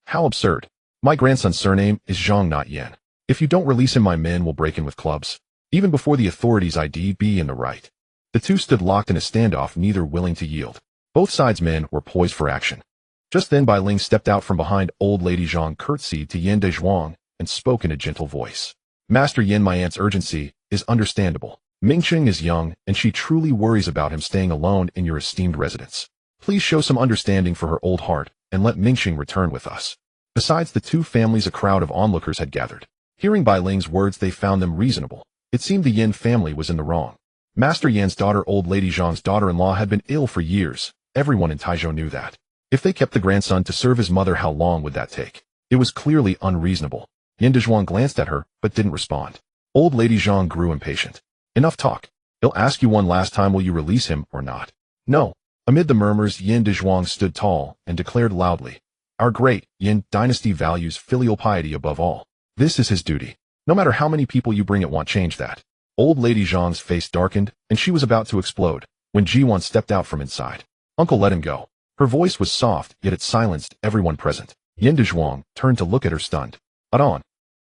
How absurd. My grandson's surname is Zhang, not Yin. If you don't release him, my men will break in with clubs. Even before the authorities, I'd be in the right. The two stood locked in a standoff, neither willing to yield. Both sides' men were poised for action. Just then Bai Ling stepped out from behind. Old Lady Zhang curtsied to Yin Dezhuang and spoke in a gentle voice. Master Yin, my aunt's urgency is understandable. Mingxing is young, and she truly worries about him staying alone in your esteemed residence. Please show some understanding for her old heart, and let Mingxing return with us. Besides the two families, a crowd of onlookers had gathered. Hearing Bai Ling's words, they found them reasonable. It seemed the Yin family was in the wrong. Master Yan's daughter, Old Lady Zhang's daughter-in-law, had been ill for years. Everyone in Taizhou knew that. If they kept the grandson to serve his mother, how long would that take? It was clearly unreasonable. Yin Dezhuang glanced at her, but didn't respond. Old Lady Zhang grew impatient. Enough talk. He'll ask you one last time, will you release him or not? No. Amid the murmurs, Yin Dezhuang stood tall and declared loudly, our great Yin dynasty values filial piety above all. This is his duty. No matter how many people you bring, it won't change that. Old Lady Zhang's face darkened, and she was about to explode, when Ji Duan stepped out from inside. Uncle, let him go. Her voice was soft, yet it silenced everyone present. Yin Dezhuang turned to look at her, stunned. On.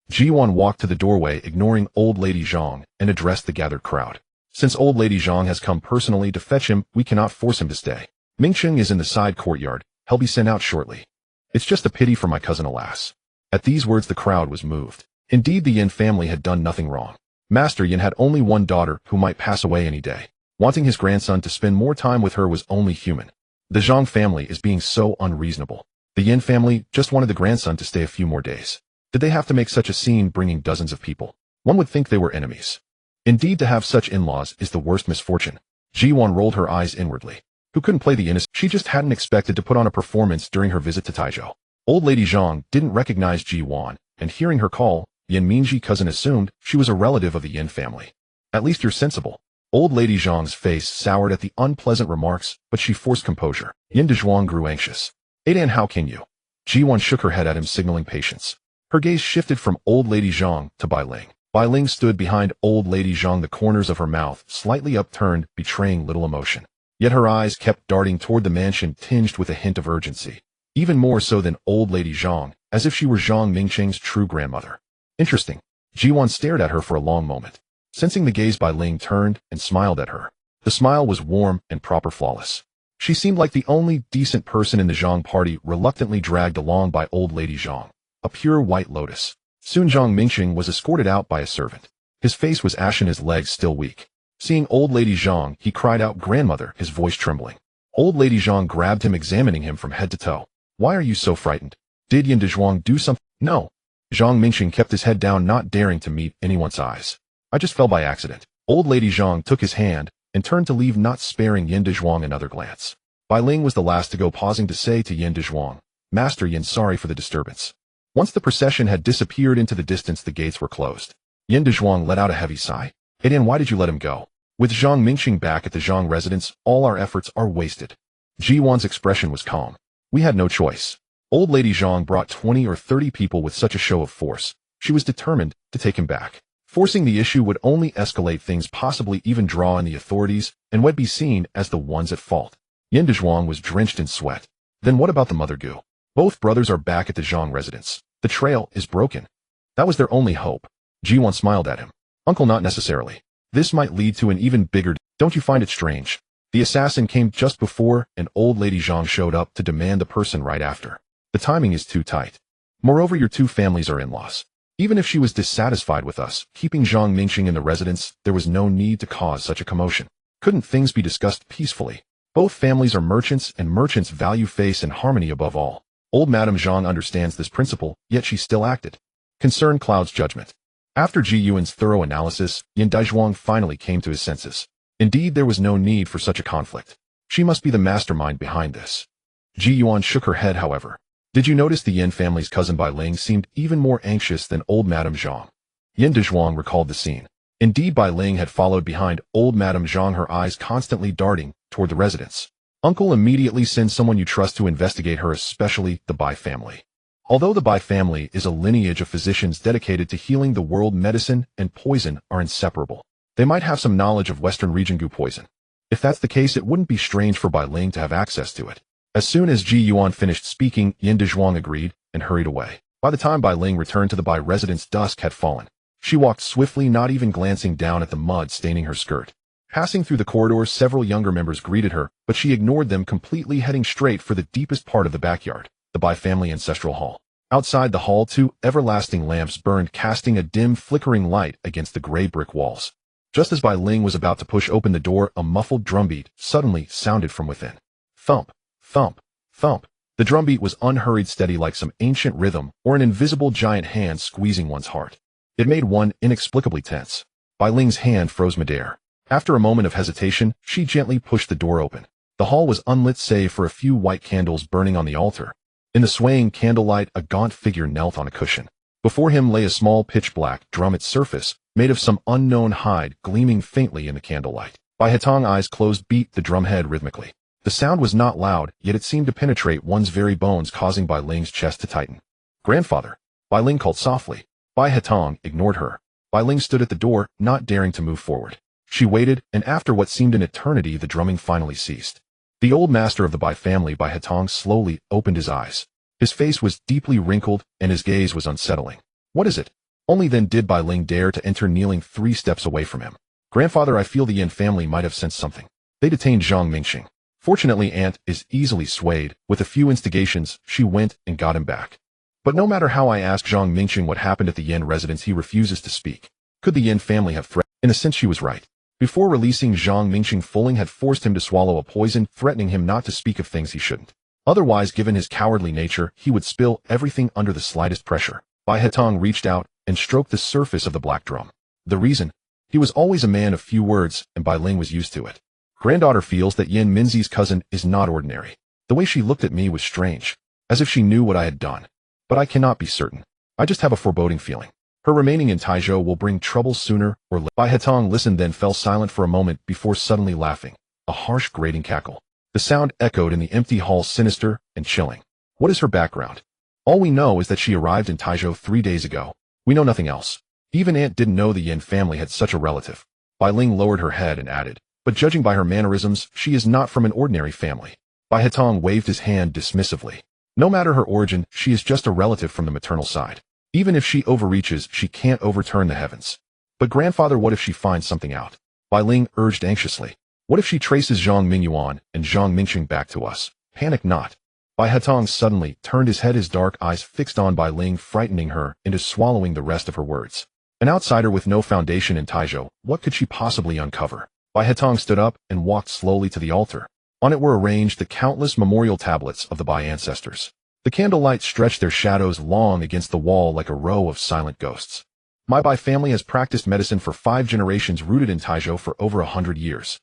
Ji Duan walked to the doorway, ignoring Old Lady Zhang, and addressed the gathered crowd. Since Old Lady Zhang has come personally to fetch him, we cannot force him to stay. Mingxing is in the side courtyard. He'll be sent out shortly. It's just a pity for my cousin, alas. At these words, the crowd was moved. Indeed, the Yin family had done nothing wrong. Master Yin had only one daughter who might pass away any day. Wanting his grandson to spend more time with her was only human. The Zhang family is being so unreasonable. The Yin family just wanted the grandson to stay a few more days. Did they have to make such a scene, bringing dozens of people? One would think they were enemies. Indeed, to have such in-laws is the worst misfortune. Ji Duan rolled her eyes inwardly. Who couldn't play the innocent? She just hadn't expected to put on a performance during her visit to Taizhou. Old Lady Zhang didn't recognize Ji Duan, and hearing her call, Yin Minji cousin assumed she was a relative of the Yin family. At least you're sensible. Old Lady Zhang's face soured at the unpleasant remarks, but she forced composure. Yin Dezhuang grew anxious. Adan, how can you? Ji Duan shook her head at him, signaling patience. Her gaze shifted from Old Lady Zhang to Bai Ling. Bai Ling stood behind Old Lady Zhang, the corners of her mouth slightly upturned, betraying little emotion. Yet her eyes kept darting toward the mansion, tinged with a hint of urgency. Even more so than Old Lady Zhang, as if she were Zhang Mingxing's true grandmother. Interesting. Ji Duan stared at her for a long moment. Sensing the gaze, Bai Ling turned and smiled at her. The smile was warm and proper, flawless. She seemed like the only decent person in the Zhang party, reluctantly dragged along by Old Lady Zhang. A pure white lotus. Soon Zhang Mingxing was escorted out by a servant. His face was ashen, his legs still weak. Seeing Old Lady Zhang, he cried out, grandmother, his voice trembling. Old Lady Zhang grabbed him, examining him from head to toe. Why are you so frightened? Did Yin Dezhuang do something? No. Zhang Mingxing kept his head down, not daring to meet anyone's eyes. I just fell by accident. Old Lady Zhang took his hand and turned to leave, not sparing Yin Dezhuang another glance. Bai Ling was the last to go, pausing to say to Yin Dezhuang, Master Yin, sorry for the disturbance. Once the procession had disappeared into the distance, the gates were closed. Yin Dezhuang let out a heavy sigh. Yin, why did you let him go? With Zhang Mingxing back at the Zhang residence, all our efforts are wasted. Ji Duan's expression was calm. We had no choice. Old Lady Zhang brought 20 or 30 people with such a show of force. She was determined to take him back. Forcing the issue would only escalate things, possibly even draw in the authorities, and would be seen as the ones at fault. Yin Dezhuang was drenched in sweat. Then what about the Mother Gu? Both brothers are back at the Zhang residence. The trail is broken. That was their only hope. Ji Duan smiled at him. Uncle, not necessarily. This might lead to an even bigger. Don't you find it strange? The assassin came just before, and Old Lady Zhang showed up to demand the person right after. The timing is too tight. Moreover, your two families are in-laws. Even if she was dissatisfied with us keeping Zhang Mingxing in the residence, there was no need to cause such a commotion. Couldn't things be discussed peacefully? Both families are merchants, and merchants value face and harmony above all. Old Madame Zhang understands this principle, yet she still acted. Concern clouds judgment. After Ji Yuan's thorough analysis, Yin Dezhuang finally came to his senses. Indeed, there was no need for such a conflict. She must be the mastermind behind this. Ji Yuan shook her head, however. Did you notice the Yin family's cousin Bai Ling seemed even more anxious than old Madame Zhang? Yin Dezhuang recalled the scene. Indeed, Bai Ling had followed behind old Madame Zhang, her eyes constantly darting toward the residence. Uncle, immediately send someone you trust to investigate her, especially the Bai family. Although the Bai family is a lineage of physicians dedicated to healing the world, medicine and poison are inseparable. They might have some knowledge of Western region Gu poison. If that's the case, it wouldn't be strange for Bai Ling to have access to it. As soon as Ji Yuan finished speaking, Yin Dezhuang agreed and hurried away. By the time Bai Ling returned to the Bai residence, dusk had fallen. She walked swiftly, not even glancing down at the mud staining her skirt. Passing through the corridors, several younger members greeted her, but she ignored them completely, heading straight for the deepest part of the backyard, the Bai family ancestral hall. Outside the hall, two everlasting lamps burned, casting a dim, flickering light against the gray brick walls. Just as Bai Ling was about to push open the door, a muffled drumbeat suddenly sounded from within. Thump, thump, thump. The drumbeat was unhurried, steady, like some ancient rhythm or an invisible giant hand squeezing one's heart. It made one inexplicably tense. Bai Ling's hand froze midair. After a moment of hesitation, she gently pushed the door open. The hall was unlit save for a few white candles burning on the altar. In the swaying candlelight, a gaunt figure knelt on a cushion. Before him lay a small pitch-black drum, its surface made of some unknown hide, gleaming faintly in the candlelight. Bai Hetong, eyes closed, beat the drumhead rhythmically. The sound was not loud, yet it seemed to penetrate one's very bones, causing Bai Ling's chest to tighten. Grandfather, Bai Ling called softly. Bai Hetong ignored her. Bai Ling stood at the door, not daring to move forward. She waited, and after what seemed an eternity, the drumming finally ceased. The old master of the Bai family, Bai Hetong, slowly opened his eyes. His face was deeply wrinkled, and his gaze was unsettling. What is it? Only then did Bai Ling dare to enter, kneeling 3 steps away from him. Grandfather, I feel the Yin family might have sensed something. They detained Zhang Mingxing. Fortunately, Aunt is easily swayed. With a few instigations, she went and got him back. But no matter how I ask Zhang Mingxing what happened at the Yin residence, he refuses to speak. Could the Yin family have threatened? In a sense, she was right. Before releasing Zhang Mingxing, Fuling had forced him to swallow a poison, threatening him not to speak of things he shouldn't. Otherwise, given his cowardly nature, he would spill everything under the slightest pressure. Bai Hetong reached out and stroked the surface of the black drum. The reason? He was always a man of few words, and Bai Ling was used to it. Granddaughter feels that Yin Minzi's cousin is not ordinary. The way she looked at me was strange, as if she knew what I had done. But I cannot be certain. I just have a foreboding feeling. Her remaining in Taizhou will bring trouble sooner or later. Bai Hetong listened, then fell silent for a moment before suddenly laughing. A harsh, grating cackle. The sound echoed in the empty hall, sinister and chilling. What is her background? All we know is that she arrived in Taizhou 3 days ago. We know nothing else. Even Aunt didn't know the Yin family had such a relative. Bai Ling lowered her head and added, but judging by her mannerisms, she is not from an ordinary family. Bai Hetong waved his hand dismissively. No matter her origin, she is just a relative from the maternal side. Even if she overreaches, she can't overturn the heavens. But grandfather, what if she finds something out? Bai Ling urged anxiously. What if she traces Zhang Mingyuan and Zhang Mingxing back to us? Panic not. Bai Hetong suddenly turned his head, his dark eyes fixed on Bai Ling, frightening her into swallowing the rest of her words. An outsider with no foundation in Taizhou, what could she possibly uncover? Bai Hetong stood up and walked slowly to the altar. On it were arranged the countless memorial tablets of the Bai ancestors. The candlelight stretched their shadows long against the wall like a row of silent ghosts. My Bai family has practiced medicine for 5 generations, rooted in Taizhou for over 100 years.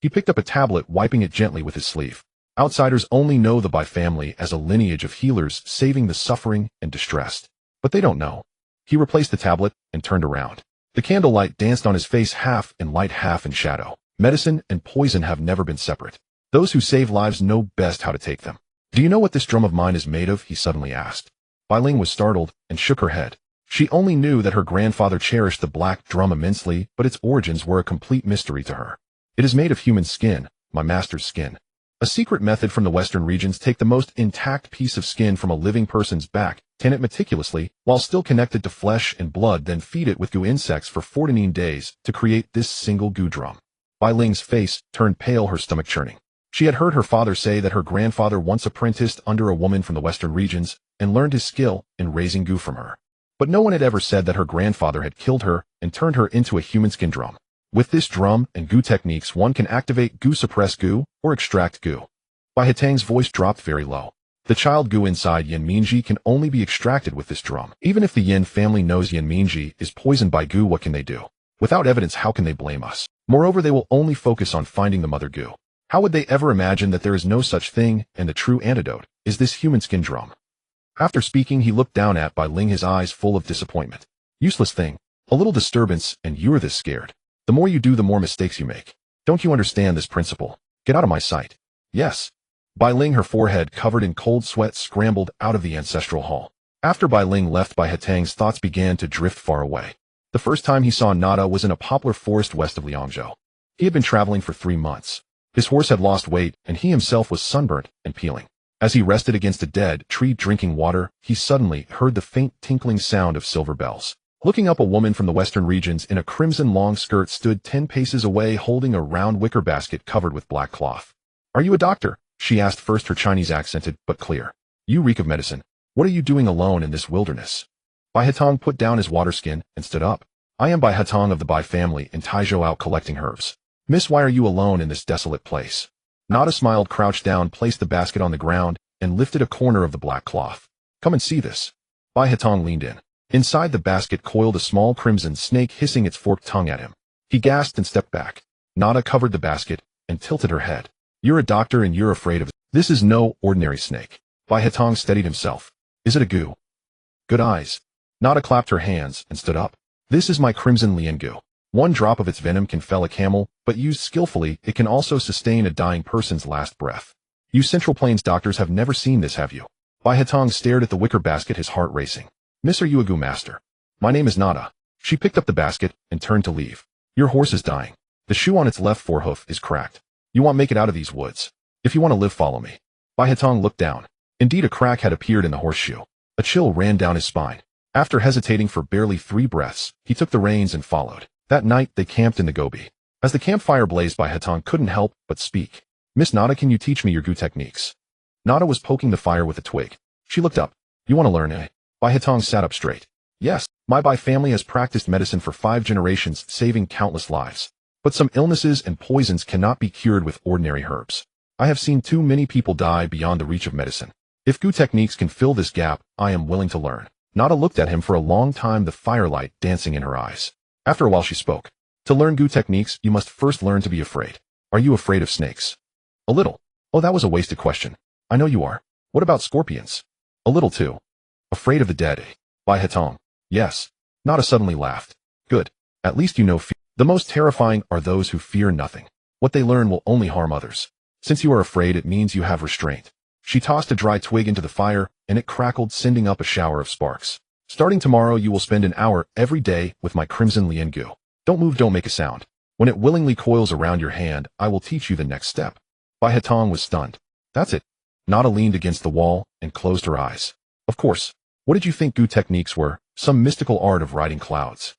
He picked up a tablet, wiping it gently with his sleeve. Outsiders only know the Bai family as a lineage of healers saving the suffering and distressed. But they don't know. He replaced the tablet and turned around. The candlelight danced on his face, half in light, half in shadow. Medicine and poison have never been separate. Those who save lives know best how to take them. Do you know what this drum of mine is made of? He suddenly asked. Bai Ling was startled and shook her head. She only knew that her grandfather cherished the black drum immensely, but its origins were a complete mystery to her. It is made of human skin, my master's skin. A secret method from the western regions: take the most intact piece of skin from a living person's back, tan it meticulously, while still connected to flesh and blood, then feed it with gu insects for 14 days to create this single gu drum. Bai Ling's face turned pale, her stomach churning. She had heard her father say that her grandfather once apprenticed under a woman from the western regions and learned his skill in raising gu from her. But no one had ever said that her grandfather had killed her and turned her into a human skin drum. With this drum and gu techniques, one can activate gu, suppress gu, or extract gu. Bai Hetang's voice dropped very low. The child gu inside Yan Mingji can only be extracted with this drum. Even if the Yin family knows Yan Mingji is poisoned by gu, what can they do? Without evidence, how can they blame us? Moreover, they will only focus on finding the mother gu. How would they ever imagine that there is no such thing, and the true antidote is this human skin drum? After speaking, he looked down at Bai Ling, his eyes full of disappointment. Useless thing. A little disturbance, and you're this scared. The more you do, the more mistakes you make. Don't you understand this principle? Get out of my sight. Yes. Bai Ling, her forehead covered in cold sweat, scrambled out of the ancestral hall. After Bai Ling left, Bai Hetang's thoughts began to drift far away. The first time he saw Nada was in a poplar forest west of Liangzhou. He had been traveling for 3 months. His horse had lost weight, and he himself was sunburnt and peeling. As he rested against a dead tree drinking water, he suddenly heard the faint tinkling sound of silver bells. Looking up, a woman from the western regions in a crimson long skirt stood 10 paces away, holding a round wicker basket covered with black cloth. "Are you a doctor?" she asked, first her Chinese accented but clear. "You reek of medicine. What are you doing alone in this wilderness?" Bai Hetang put down his water skin and stood up. "I am Bai Hetang of the Bai family in Taizhou, out collecting herbs." "Miss, why are you alone in this desolate place?" Nada smiled, crouched down, placed the basket on the ground, and lifted a corner of the black cloth. "Come and see this." Bai Hetang leaned in. Inside the basket coiled a small crimson snake, hissing its forked tongue at him. He gasped and stepped back. Nada covered the basket and tilted her head. "You're a doctor and you're afraid of it. This is no ordinary snake." Bai Hetang steadied himself. "Is it a gu?" "Good eyes." Nada clapped her hands and stood up. "This is my crimson lian gu. 1 drop of its venom can fell a camel, but used skillfully, it can also sustain a dying person's last breath. You Central Plains doctors have never seen this, have you?" Bai Hetang stared at the wicker basket, his heart racing. "Miss, are you a gu master?" "My name is Nada." She picked up the basket and turned to leave. "Your horse is dying. The shoe on its left forehoof is cracked. You want to make it out of these woods. If you want to live, follow me." Bai Hetang looked down. Indeed, a crack had appeared in the horseshoe. A chill ran down his spine. After hesitating for barely 3 breaths, he took the reins and followed. That night, they camped in the gobi. As the campfire blazed, Bai Hetang couldn't help but speak. "Miss Nada, can you teach me your gu techniques?" Nada was poking the fire with a twig. She looked up. "You want to learn, eh?" Bai Hetang sat up straight. "Yes, my Bai family has practiced medicine for 5 generations, saving countless lives. But some illnesses and poisons cannot be cured with ordinary herbs. I have seen too many people die beyond the reach of medicine. If gu techniques can fill this gap, I am willing to learn." Nada looked at him for a long time, the firelight dancing in her eyes. After a while she spoke. "To learn gu techniques, you must first learn to be afraid. Are you afraid of snakes?" "A little." "Oh, that was a wasted question. I know you are. What about scorpions?" "A little too." "Afraid of the dead, eh?" Bai Hetang. "Yes." Nada suddenly laughed. "Good. At least you know fear. The most terrifying are those who fear nothing. What they learn will only harm others. Since you are afraid, it means you have restraint." She tossed a dry twig into the fire, and it crackled, sending up a shower of sparks. "Starting tomorrow, you will spend an hour every day with my crimson lian gu. Don't move, don't make a sound. When it willingly coils around your hand, I will teach you the next step." Bai Hetang was stunned. "That's it." Nada leaned against the wall and closed her eyes. "Of course. What did you think gu techniques were? Some mystical art of riding clouds?"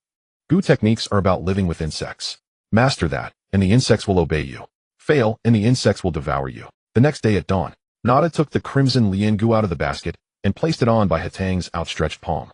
"Gu techniques are about living with insects. Master that, and the insects will obey you. Fail, and the insects will devour you." The next day at dawn, Nada took the crimson lian gu out of the basket and placed it on Bai Hetang's outstretched palm.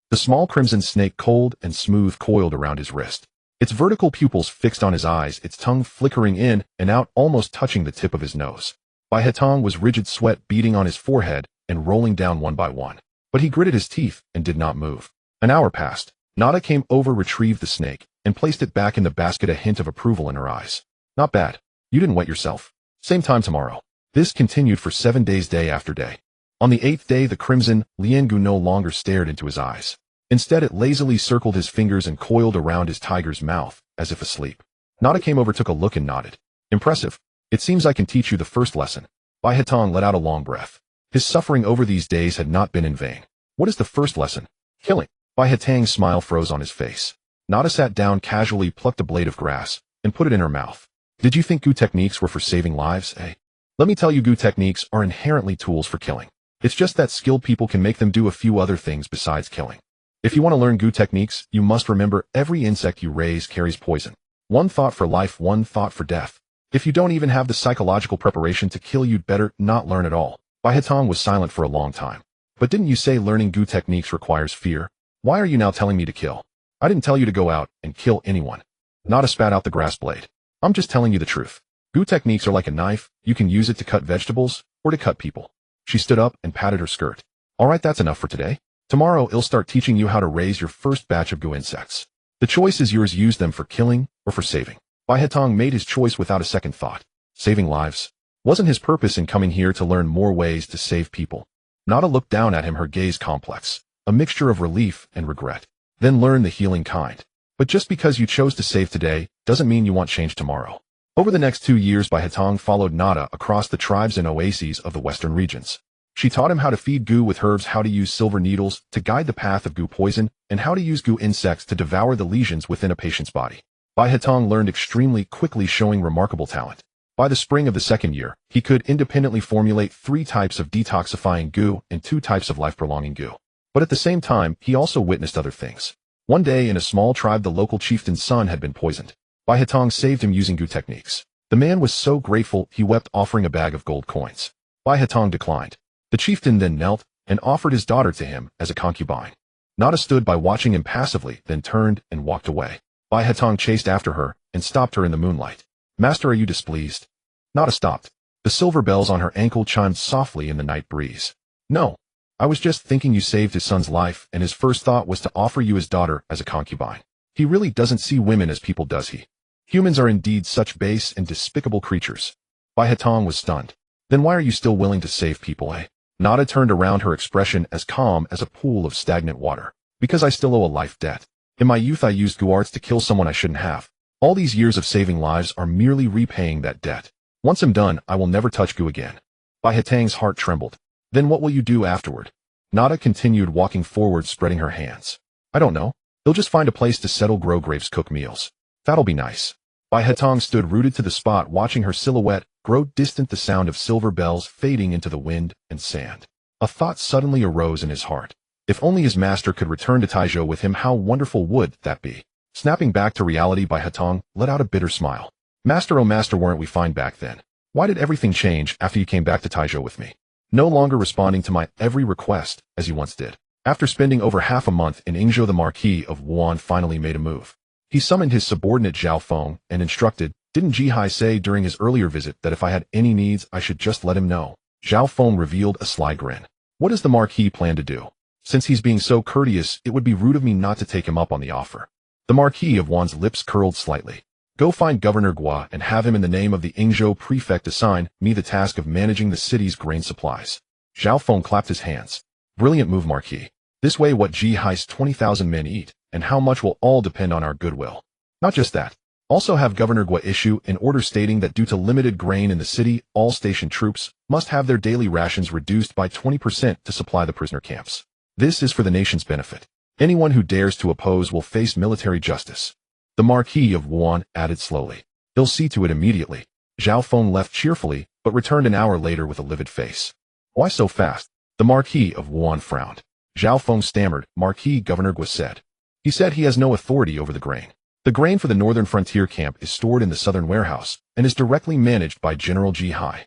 The small crimson snake, cold and smooth, coiled around his wrist. its vertical pupils fixed on his eyes, its tongue flickering in and out, almost touching the tip of his nose. Bai Hetong was rigid, sweat beading on his forehead and rolling down one by one. But he gritted his teeth and did not move. An hour passed. Nada came over, retrieved the snake, and placed it back in the basket, a hint of approval in her eyes. Not bad. You didn't wet yourself. Same time tomorrow. This continued for 7 days, day after day. On the 8th day, the crimson Liangu no longer stared into his eyes. Instead, it lazily circled his fingers and coiled around his tiger's mouth, as if asleep. Nada came over, took a look, and nodded. Impressive. It seems I can teach you the first lesson. Bai Hetong let out a long breath. His suffering over these days had not been in vain. What is the first lesson? Killing. Bai Hetong's smile froze on his face. Nada sat down casually, plucked a blade of grass, and put it in her mouth. Did you think Gu techniques were for saving lives, eh? Let me tell you, Gu techniques are inherently tools for killing. It's just that skilled people can make them do a few other things besides killing. If you want to learn Gu techniques, you must remember every insect you raise carries poison. One thought for life, one thought for death. If you don't even have the psychological preparation to kill, you'd better not learn at all. Bai Hetong was silent for a long time. But didn't you say learning Gu techniques requires fear? Why are you now telling me to kill? I didn't tell you to go out and kill anyone. Nada spat out the grass blade. I'm just telling you the truth. Gu techniques are like a knife. You can use it to cut vegetables or to cut people. She stood up and patted her skirt. All right, that's enough for today. Tomorrow, I'll start teaching you how to raise your first batch of Gu insects. The choice is yours. Use them for killing or for saving. Bai Hetong made his choice without a second thought. Saving lives. Wasn't his purpose in coming here to learn more ways to save people? Nada looked down at him, her gaze complex, a mixture of relief and regret. Then learn the healing kind. But just because you chose to save today doesn't mean you want change tomorrow. Over the next 2 years, Bai Hetong followed Nada across the tribes and oases of the western regions. She taught him how to feed Gu with herbs, how to use silver needles to guide the path of Gu poison, and how to use Gu insects to devour the lesions within a patient's body. Bai Hetong learned extremely quickly, showing remarkable talent. By the spring of the 2nd year, he could independently formulate 3 types of detoxifying Gu and 2 types of life-prolonging Gu. But at the same time, he also witnessed other things. One day in a small tribe, the local chieftain's son had been poisoned. Bai Hetong saved him using Gu techniques. The man was so grateful he wept, offering a bag of gold coins. Bai Hetong declined. The chieftain then knelt and offered his daughter to him as a concubine. Nada stood by watching him passively, then turned and walked away. Bai Hetong chased after her and stopped her in the moonlight. Master, are you displeased? Nada stopped. The silver bells on her ankle chimed softly in the night breeze. No. I was just thinking you saved his son's life, and his first thought was to offer you his daughter as a concubine. He really doesn't see women as people, does he? Humans are indeed such base and despicable creatures. Bai Hetong was stunned. Then why are you still willing to save people, eh? Nada turned around, her expression as calm as a pool of stagnant water. Because I still owe a life debt. In my youth, I used Gu arts to kill someone I shouldn't have. All these years of saving lives are merely repaying that debt. Once I'm done, I will never touch Gu again. Bai Hetong's heart trembled. Then what will you do afterward? Nada continued walking forward, spreading her hands. I don't know. They'll just find a place to settle, grow grapes, cook meals. That'll be nice. Bai Hetong stood rooted to the spot, watching her silhouette grow distant, the sound of silver bells fading into the wind and sand. A thought suddenly arose in his heart. If only his master could return to Taizhou with him, how wonderful would that be? Snapping back to reality, Bai Hetong let out a bitter smile. Master, oh master, weren't we fine back then? Why did everything change after you came back to Taizhou with me? No longer responding to my every request as you once did. After spending over half a month in Yingzhou, the Marquis of Wuan finally made a move. He summoned his subordinate Zhao Feng and instructed, didn't Ji Hai say during his earlier visit that if I had any needs I should just let him know? Zhao Feng revealed a sly grin. What does the Marquis plan to do? Since he's being so courteous, it would be rude of me not to take him up on the offer. The Marquis of Wuan's lips curled slightly. Go find Governor Gua and have him, in the name of the Yingzhou prefect, assign me the task of managing the city's grain supplies. Zhao Feng clapped his hands. Brilliant move, Marquis. This way what Ji Hai's 20,000 men eat, and how much, will all depend on our goodwill. Not just that. Also have Governor Gua issue an order stating that due to limited grain in the city, all station troops must have their daily rations reduced by 20% to supply the prisoner camps. This is for the nation's benefit. Anyone who dares to oppose will face military justice. The Marquis of Wuan added slowly. He'll see to it immediately. Zhao Feng left cheerfully, but returned an hour later with a livid face. Why so fast? The Marquis of Wuan frowned. Zhao Feng stammered. Marquis, Governor Gua said. He said he has no authority over the grain. The grain for the northern frontier camp is stored in the southern warehouse and is directly managed by General Ji Hai.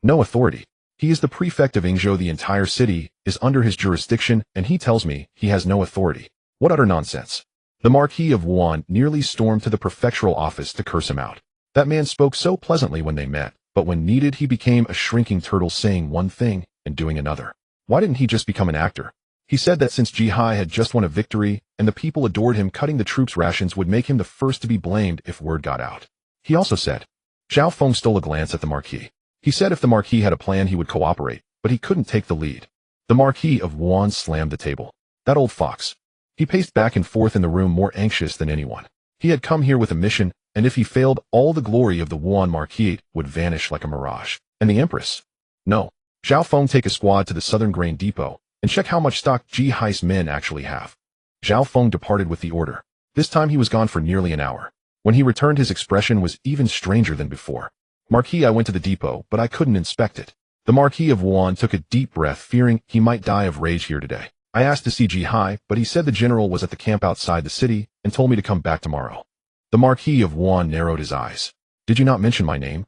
No authority. He is the prefect of Yingzhou. The entire city is under his jurisdiction, and he tells me he has no authority. What utter nonsense. The Marquis of Wuan nearly stormed to the prefectural office to curse him out. That man spoke so pleasantly when they met, but when needed he became a shrinking turtle saying one thing and doing another. Why didn't he just become an actor? He said that since Ji Hai had just won a victory and the people adored him, cutting the troops' rations would make him the first to be blamed if word got out. He also said. Zhao Feng stole a glance at the Marquis. He said if the Marquis had a plan he would cooperate, but he couldn't take the lead. The Marquis of Wuan slammed the table. That old fox. He paced back and forth in the room more anxious than anyone. He had come here with a mission, and if he failed, all the glory of the Wuan Marquis would vanish like a mirage. And the Empress? No. Zhao Feng, take a squad to the Southern Grain Depot and check how much stock Ji Hai's men actually have. Zhao Feng departed with the order. This time he was gone for nearly an hour. When he returned, his expression was even stranger than before. Marquis, I went to the depot, but I couldn't inspect it. The Marquis of Wuan took a deep breath, fearing he might die of rage here today. I asked to see Ji Hai, but he said the general was at the camp outside the city and told me to come back tomorrow. The Marquis of Wuan narrowed his eyes. Did you not mention my name?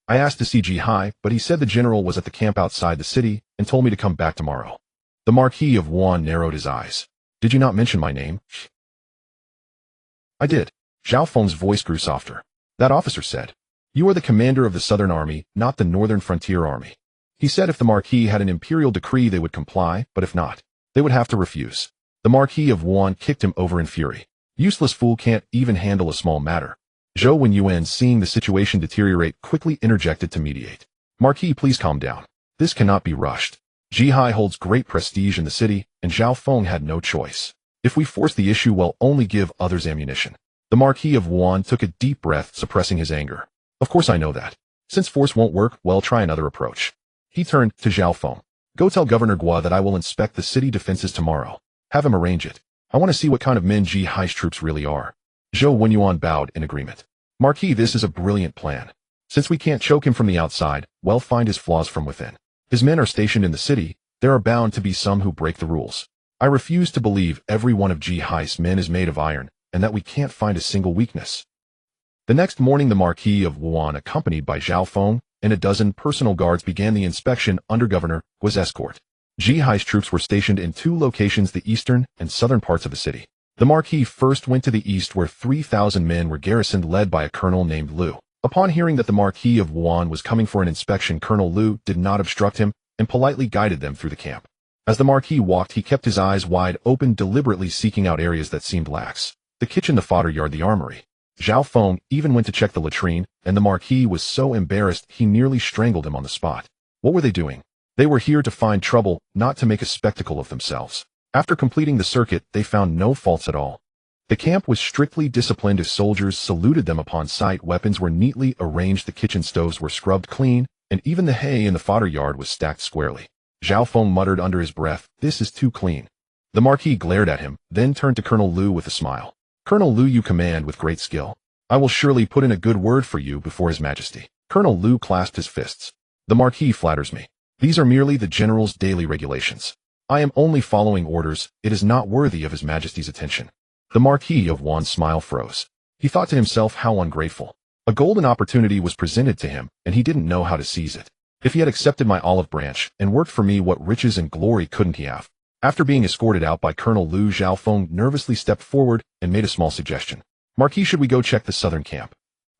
I asked to see Ji Hai, but he said the general was at the camp outside the city and told me to come back tomorrow. The Marquis of Wuan narrowed his eyes. Did you not mention my name? I did. Zhao Feng's voice grew softer. That officer said, you are the commander of the Southern Army, not the Northern Frontier Army. He said if the Marquis had an imperial decree they would comply, but if not, they would have to refuse. The Marquis of Wuan kicked him over in fury. Useless fool, can't even handle a small matter. Zhou Wenyuan, seeing the situation deteriorate, quickly interjected to mediate. Marquis, please calm down. This cannot be rushed. Ji Hai holds great prestige in the city, and Zhao Feng had no choice. If we force the issue, we'll only give others ammunition. The Marquis of Wuan took a deep breath, suppressing his anger. Of course I know that. Since force won't work, well, try another approach. He turned to Zhao Feng. Go tell Governor Gua that I will inspect the city defenses tomorrow. Have him arrange it. I want to see what kind of men Ji Hai's troops really are. Zhou Wenyuan bowed in agreement. Marquis, this is a brilliant plan. Since we can't choke him from the outside, we'll find his flaws from within. His men are stationed in the city. There are bound to be some who break the rules. I refuse to believe every one of Ji Hai's men is made of iron, and that we can't find a single weakness. The next morning, the Marquis of Wuan, accompanied by Zhao Feng and a dozen personal guards, began the inspection under Governor Gua's escort. Ji Hai's troops were stationed in two locations, the eastern and southern parts of the city. The Marquis first went to the east, where 3,000 men were garrisoned, led by a colonel named Lu. Upon hearing that the Marquis of Wuan was coming for an inspection, Colonel Lu did not obstruct him and politely guided them through the camp. As the Marquis walked, he kept his eyes wide open, deliberately seeking out areas that seemed lax. The kitchen, the fodder yard, the armory. Zhao Feng even went to check the latrine, and the Marquis was so embarrassed he nearly strangled him on the spot. What were they doing? They were here to find trouble, not to make a spectacle of themselves. After completing the circuit, they found no faults at all. The camp was strictly disciplined as soldiers saluted them upon sight. Weapons were neatly arranged, the kitchen stoves were scrubbed clean, and even the hay in the fodder yard was stacked squarely. Zhao Feng muttered under his breath, "This is too clean." The Marquis glared at him, then turned to Colonel Lu with a smile. "Colonel Lu, you command with great skill. I will surely put in a good word for you before His Majesty." Colonel Lu clasped his fists. "The Marquis flatters me. These are merely the General's daily regulations. I am only following orders. It is not worthy of His Majesty's attention." The Marquis of Wuan's smile froze. He thought to himself, how ungrateful. A golden opportunity was presented to him, and he didn't know how to seize it. If he had accepted my olive branch and worked for me, what riches and glory couldn't he have? After being escorted out by Colonel Lu, Zhao Feng nervously stepped forward and made a small suggestion. "Marquis, should we go check the southern camp?"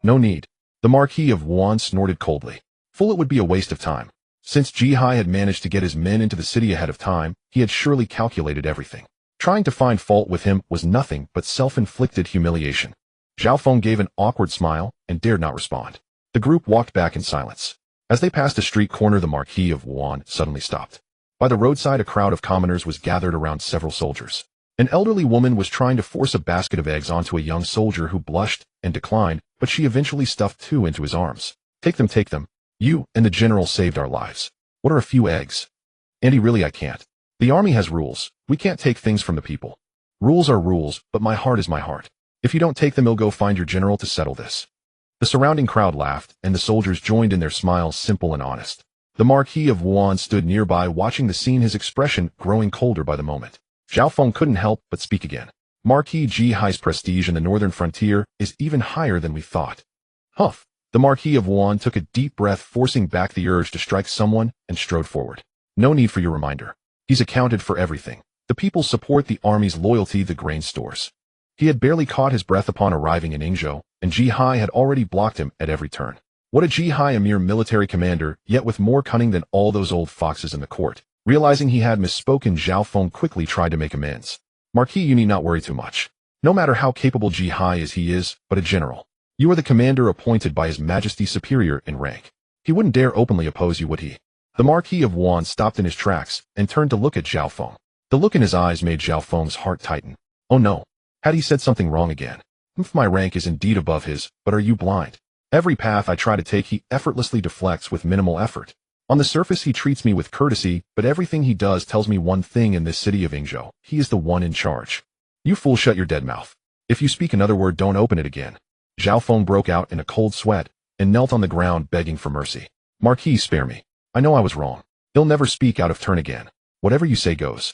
"No need." The Marquis of Wuan snorted coldly. Full, it would be a waste of time. Since Ji Hai had managed to get his men into the city ahead of time, he had surely calculated everything. Trying to find fault with him was nothing but self-inflicted humiliation. Zhao Feng gave an awkward smile and dared not respond. The group walked back in silence. As they passed a street corner, the Marquis of Wuan suddenly stopped. By the roadside, a crowd of commoners was gathered around several soldiers. An elderly woman was trying to force a basket of eggs onto a young soldier who blushed and declined, but she eventually stuffed 2 into his arms. Take them. You and the general saved our lives. What are a few eggs?" "Andy, really, I can't. The army has rules. We can't take things from the people. Rules are rules, but my heart is my heart. If you don't take them, you'll go find your general to settle this." The surrounding crowd laughed, and the soldiers joined in, their smiles simple and honest. The Marquis of Wuan stood nearby, watching the scene, his expression growing colder by the moment. Zhao Feng couldn't help but speak again. "Marquis Ji Hai's prestige in the northern frontier is even higher than we thought." "Humph." The Marquis of Wuan took a deep breath, forcing back the urge to strike someone, and strode forward. "No need for your reminder. He's accounted for everything. The people support the army's loyalty, the grain stores." He had barely caught his breath upon arriving in Yingzhou, and Ji Hai had already blocked him at every turn. What a Ji Hai, a mere military commander, yet with more cunning than all those old foxes in the court. Realizing he had misspoken, Zhao Feng quickly tried to make amends. Marquis, you need not worry too much. No matter how capable Ji Hai is, he is but a general. You are the commander appointed by His Majesty, superior in rank. He wouldn't dare openly oppose you, would he? The Marquis of Wuan stopped in his tracks and turned to look at Zhao Feng. The look in his eyes made Zhao Feng's heart tighten. Oh no. Had he said something wrong again? My rank is indeed above his, but are you blind? Every path I try to take he effortlessly deflects with minimal effort. On the surface he treats me with courtesy, but everything he does tells me one thing: in this city of Yingzhou, he is the one in charge. You fool, shut your dead mouth. If you speak another word, don't open it again. Zhao Feng broke out in a cold sweat and knelt on the ground begging for mercy. Marquis, spare me. I know I was wrong. He'll never speak out of turn again. Whatever you say goes.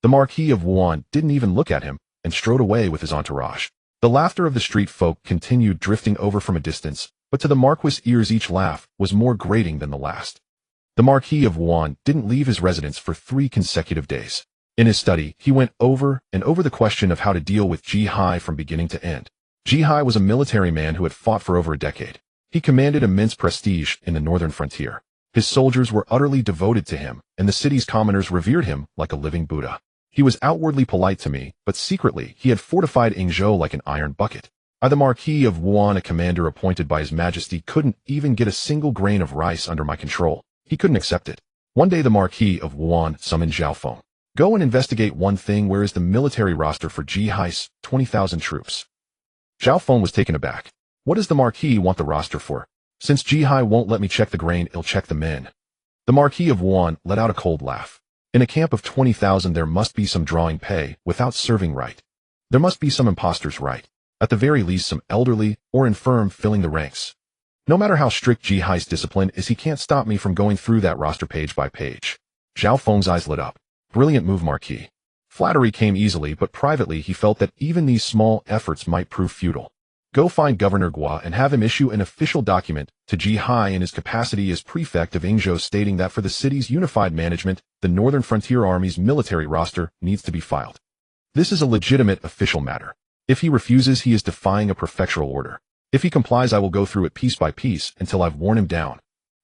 The Marquis of Wuan didn't even look at him and strode away with his entourage. The laughter of the street folk continued drifting over from a distance, but to the Marquis' ears each laugh was more grating than the last. The Marquis of Wuan didn't leave his residence for 3 consecutive days. In his study, he went over and over the question of how to deal with Ji Hai from beginning to end. Ji Hai was a military man who had fought for over a decade. He commanded immense prestige in the northern frontier. His soldiers were utterly devoted to him, and the city's commoners revered him like a living Buddha. He was outwardly polite to me, but secretly he had fortified Yingzhou like an iron bucket. I, the Marquis of Wuan, a commander appointed by His Majesty, couldn't even get a single grain of rice under my control. He couldn't accept it. One day the Marquis of Wuan summoned Zhao Feng. Go and investigate one thing: where is the military roster for Ji Hai's 20,000 troops? Zhao Feng was taken aback. What does the Marquis want the roster for? Since Ji Hai won't let me check the grain, he'll check the men. The Marquis of Wuan let out a cold laugh. In a camp of 20,000 there must be some drawing pay without serving right. There must be some imposters, right? At the very least some elderly or infirm filling the ranks. No matter how strict Ji Hai's discipline is, he can't stop me from going through that roster page by page. Zhao Feng's eyes lit up. Brilliant move, Marquis. Flattery came easily, but privately he felt that even these small efforts might prove futile. Go find Governor Gua and have him issue an official document to Ji Hai in his capacity as prefect of Yingzhou, stating that for the city's unified management, the Northern Frontier Army's military roster needs to be filed. This is a legitimate official matter. If he refuses, he is defying a prefectural order. If he complies, I will go through it piece by piece until I've worn him down.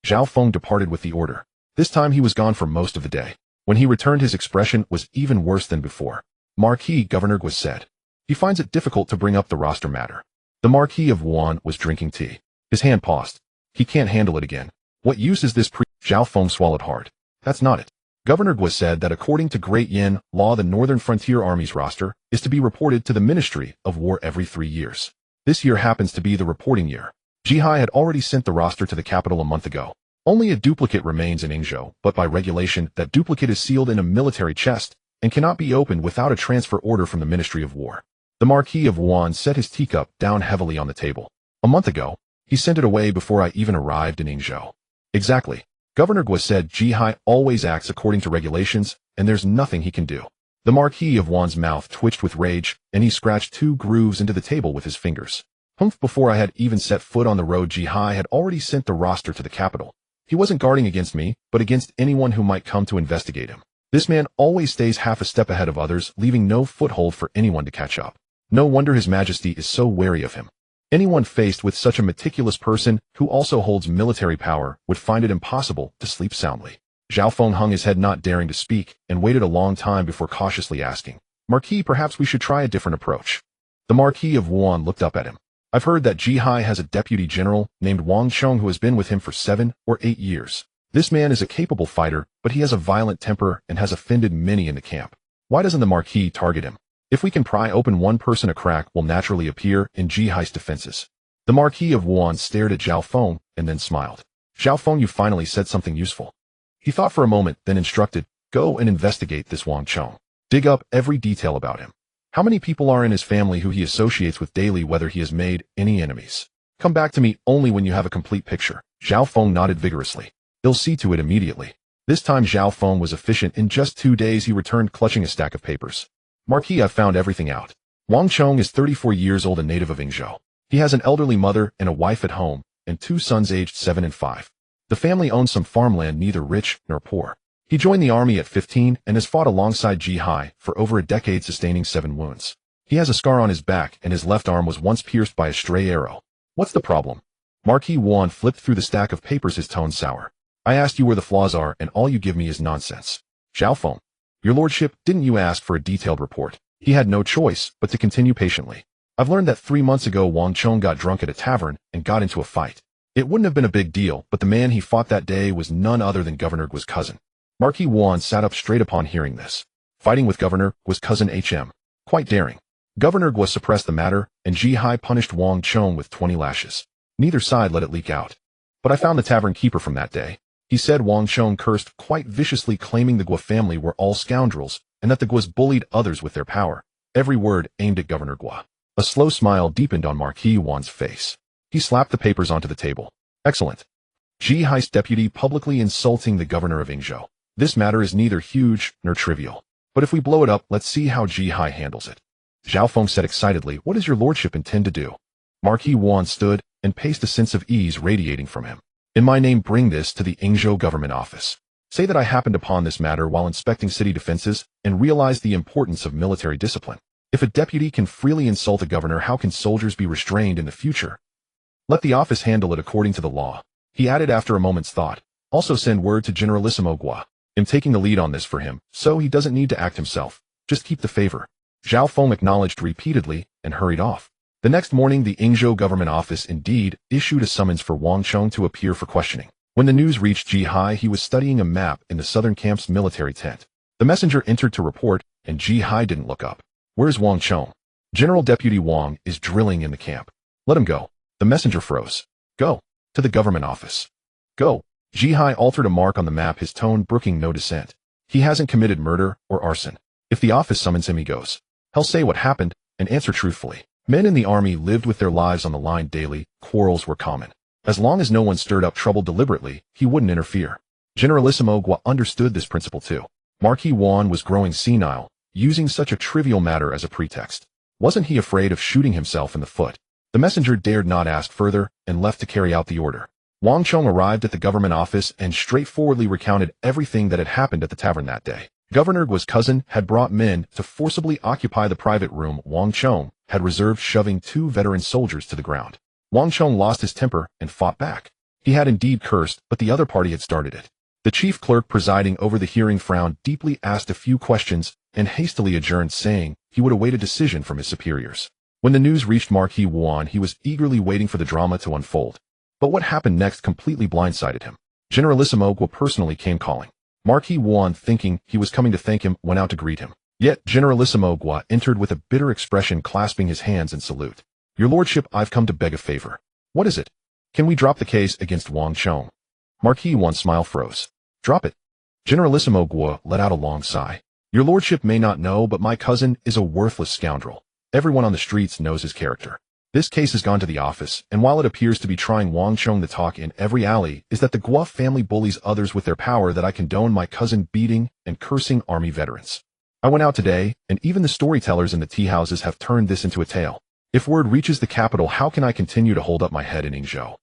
Zhao Feng departed with the order. This time he was gone for most of the day. When he returned, his expression was even worse than before. Marquis, Governor Gua said. He finds it difficult to bring up the roster matter. The Marquis of Wuan was drinking tea. His hand paused. He can't handle it again. What use is this Zhao Feng swallowed hard. That's not it. Governor Gua said that according to Great Yin law, the Northern Frontier Army's roster is to be reported to the Ministry of War every 3 years. This year happens to be the reporting year. Ji Hai had already sent the roster to the capital a month ago. Only a duplicate remains in Yingzhou, but by regulation, that duplicate is sealed in a military chest and cannot be opened without a transfer order from the Ministry of War. The Marquis of Wuan set his teacup down heavily on the table. A month ago, he sent it away before I even arrived in Yingzhou. Exactly. Governor Gua said Ji Hai always acts according to regulations, and there's nothing he can do. The Marquis of Wuan's mouth twitched with rage, and he scratched 2 grooves into the table with his fingers. Before I had even set foot on the road, Ji Hai had already sent the roster to the capital. He wasn't guarding against me, but against anyone who might come to investigate him. This man always stays half a step ahead of others, leaving no foothold for anyone to catch up. No wonder His Majesty is so wary of him. Anyone faced with such a meticulous person, who also holds military power, would find it impossible to sleep soundly. Zhao Feng hung his head, not daring to speak, and waited a long time before cautiously asking, Marquis, perhaps we should try a different approach. The Marquis of Wuan looked up at him. I've heard that Ji Hai has a deputy general named Wang Chong who has been with him for 7 or 8 years. This man is a capable fighter, but he has a violent temper and has offended many in the camp. Why doesn't the Marquis target him? If we can pry open one person, a crack will naturally appear in Ji Hai's defenses. The Marquis of Wuan stared at Zhao Feng and then smiled. Zhao Feng, you finally said something useful. He thought for a moment, then instructed, go and investigate this Wang Chong. Dig up every detail about him. How many people are in his family who he associates with daily, whether he has made any enemies. Come back to me only when you have a complete picture. Zhao Feng nodded vigorously. He'll see to it immediately. This time Zhao Feng was efficient. In just 2 days he returned clutching a stack of papers. Marquis, I've found everything out. Wang Chong is 34 years old, a native of Yingzhou. He has an elderly mother and a wife at home, and 2 sons aged 7 and 5. The family owns some farmland, neither rich nor poor. He joined the army at 15 and has fought alongside Ji Hai for over a decade, sustaining 7 wounds. He has a scar on his back, and his left arm was once pierced by a stray arrow. What's the problem? Marquis Wan flipped through the stack of papers, his tone sour. I asked you where the flaws are, and all you give me is nonsense. Zhao Feng. Your lordship, didn't you ask for a detailed report? He had no choice but to continue patiently. I've learned that 3 months ago Wang Chong got drunk at a tavern and got into a fight. It wouldn't have been a big deal, but the man he fought that day was none other than Governor Gu's cousin. Marquis Wan sat up straight upon hearing this. Fighting with Governor Gu's cousin HM. Quite daring. Governor Gu suppressed the matter, and Ji Hai punished Wang Chong with 20 lashes. Neither side let it leak out. But I found the tavern keeper from that day. He said Wang Chong cursed quite viciously, claiming the Gu family were all scoundrels, and that the Gu's bullied others with their power. Every word aimed at Governor Gu. A slow smile deepened on Marquis Wan's face. He slapped the papers onto the table. Excellent. Ji Hai's deputy publicly insulting the governor of Yingzhou. This matter is neither huge nor trivial. But if we blow it up, let's see how Ji Hai handles it. Zhao Feng said excitedly, what does your lordship intend to do? Marquis Wan stood and paced, a sense of ease radiating from him. In my name, bring this to the Yingzhou government office. Say that I happened upon this matter while inspecting city defenses and realized the importance of military discipline. If a deputy can freely insult a governor, how can soldiers be restrained in the future? Let the office handle it according to the law. He added after a moment's thought. Also send word to Generalissimo Gu. I'm taking the lead on this for him, so he doesn't need to act himself. Just keep the favor. Zhao Feng acknowledged repeatedly and hurried off. The next morning, the Yingzhou government office indeed issued a summons for Wang Chong to appear for questioning. When the news reached Ji Hai, he was studying a map in the southern camp's military tent. The messenger entered to report, and Ji Hai didn't look up. Where's Wang Chong? General Deputy Wang is drilling in the camp. Let him go. The messenger froze. Go. To the government office. Go. Ji Hai altered a mark on the map, his tone brooking no dissent. He hasn't committed murder or arson. If the office summons him, he goes. He'll say what happened and answer truthfully. Men in the army lived with their lives on the line daily. Quarrels were common. As long as no one stirred up trouble deliberately, he wouldn't interfere. Generalissimo Gu understood this principle too. Marquis Wan was growing senile, using such a trivial matter as a pretext. Wasn't he afraid of shooting himself in the foot? The messenger dared not ask further and left to carry out the order. Wang Chong arrived at the government office and straightforwardly recounted everything that had happened at the tavern that day. Governor Gu's cousin had brought men to forcibly occupy the private room Wang Chong had reserved, shoving 2 veteran soldiers to the ground. Wang Chong lost his temper and fought back. He had indeed cursed, but the other party had started it. The chief clerk presiding over the hearing frowned deeply, asked a few questions, and hastily adjourned, saying he would await a decision from his superiors. When the news reached Marquis Wan, he was eagerly waiting for the drama to unfold. But what happened next completely blindsided him. Generalissimo Gu personally came calling. Marquis Wan, thinking he was coming to thank him, went out to greet him. Yet Generalissimo Gu entered with a bitter expression, clasping his hands in salute. Your lordship, I've come to beg a favor. What is it? Can we drop the case against Wang Chong? Marquis Wan's smile froze. Drop it. Generalissimo Gu let out a long sigh. Your lordship may not know, but my cousin is a worthless scoundrel. Everyone on the streets knows his character. This case has gone to the office, and while it appears to be trying Wang Chong, the talk in every alley is that the Gu family bullies others with their power, that I condone my cousin beating and cursing army veterans. I went out today, and even the storytellers in the tea houses have turned this into a tale. If word reaches the capital, how can I continue to hold up my head in Yingzhou?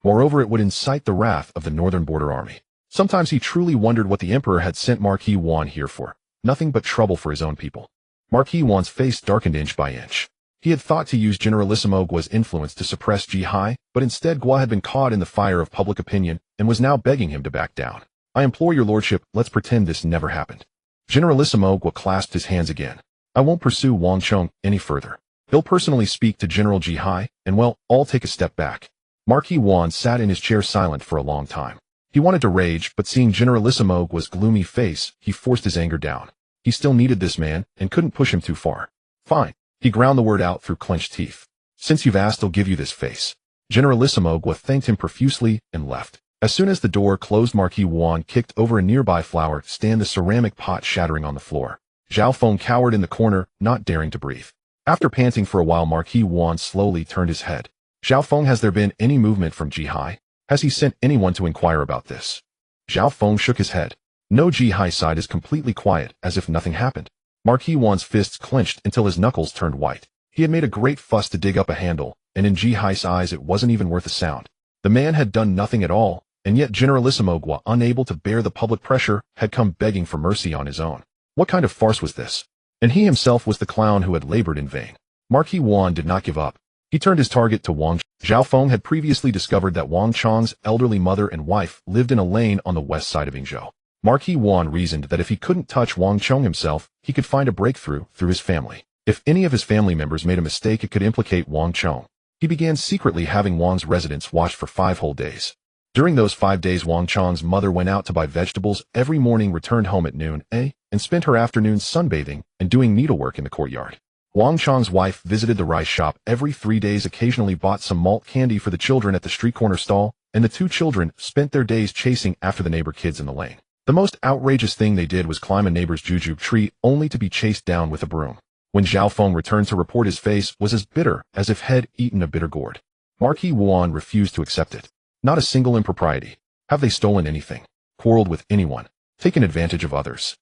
Moreover, it would incite the wrath of the northern border army. Sometimes he truly wondered what the emperor had sent Marquis Wan here for. Nothing but trouble for his own people. Marquis Wan's face darkened inch by inch. He had thought to use Generalissimo Gu's influence to suppress Ji Hai, but instead Gu had been caught in the fire of public opinion and was now begging him to back down. I implore your lordship, let's pretend this never happened. Generalissimo Gu clasped his hands again. I won't pursue Wang Chong any further. He'll personally speak to General Ji Hai, and well, I'll take a step back. Marquis Wan sat in his chair silent for a long time. He wanted to rage, but seeing Generalissimo Gu's gloomy face, he forced his anger down. He still needed this man, and couldn't push him too far. Fine. He ground the word out through clenched teeth. Since you've asked, I'll give you this face. Generalissimo Gu thanked him profusely and left. As soon as the door closed, Marquis Wan kicked over a nearby flower stand, the ceramic pot shattering on the floor. Zhao Feng cowered in the corner, not daring to breathe. After panting for a while, Marquis Wan slowly turned his head. Zhao Feng, has there been any movement from Ji Hai? Has he sent anyone to inquire about this? Zhao Feng shook his head. No, Ji Hai's side is completely quiet, as if nothing happened. Marquis Wan's fists clenched until his knuckles turned white. He had made a great fuss to dig up a handle, and in Ji Hai's eyes it wasn't even worth a sound. The man had done nothing at all, and yet Generalissimo Gu, unable to bear the public pressure, had come begging for mercy on his own. What kind of farce was this? and he himself was the clown who had labored in vain. Marquis Wan did not give up. He turned his target to Wang. Zhao Feng had previously discovered that Wang Chang's elderly mother and wife lived in a lane on the west side of Yingzhou. Marquis Wan reasoned that if he couldn't touch Wang Chong himself, he could find a breakthrough through his family. If any of his family members made a mistake, it could implicate Wang Chong. He began secretly having Wang's residence watched for 5 whole days. During those 5 days, Wang Chong's mother went out to buy vegetables every morning, returned home at noon, and spent her afternoons sunbathing and doing needlework in the courtyard. Wang Chong's wife visited the rice shop every 3 days, occasionally bought some malt candy for the children at the street corner stall, and the 2 children spent their days chasing after the neighbor kids in the lane. The most outrageous thing they did was climb a neighbor's jujube tree only to be chased down with a broom. When Zhao Feng returned to report, his face was as bitter as if he'd eaten a bitter gourd. Marquis Wan refused to accept it. Not a single impropriety. Have they stolen anything? Quarreled with anyone? Taken advantage of others?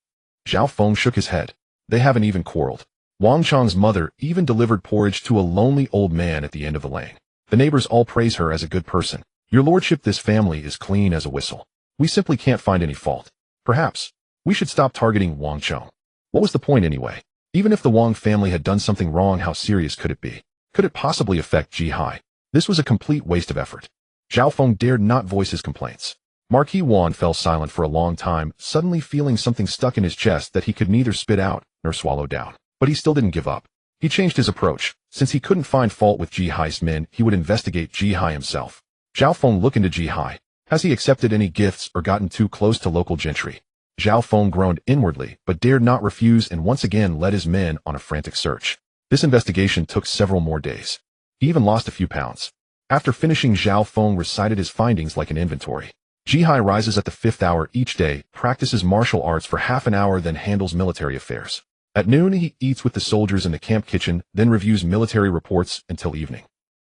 Zhao Feng shook his head. They haven't even quarreled. Wang Chong's mother even delivered porridge to a lonely old man at the end of the lane. The neighbors all praise her as a good person. Your lordship, this family is clean as a whistle. We simply can't find any fault. Perhaps we should stop targeting Wang Chong. What was the point anyway? Even if the Wang family had done something wrong, how serious could it be? Could it possibly affect Ji Hai? This was a complete waste of effort. Zhao Feng dared not voice his complaints. Marquis Wan fell silent for a long time, suddenly feeling something stuck in his chest that he could neither spit out nor swallow down. But he still didn't give up. He changed his approach. Since he couldn't find fault with Ji Hai's men, he would investigate Ji Hai himself. Zhao Feng looked into Ji Hai. Has he accepted any gifts or gotten too close to local gentry? Zhao Feng groaned inwardly, but dared not refuse, and once again led his men on a frantic search. This investigation took several more days. He even lost a few pounds. After finishing, Zhao Feng recited his findings like an inventory. Ji Hai rises at the 5th hour each day, practices martial arts for half an hour, then handles military affairs. At noon, he eats with the soldiers in the camp kitchen, then reviews military reports until evening.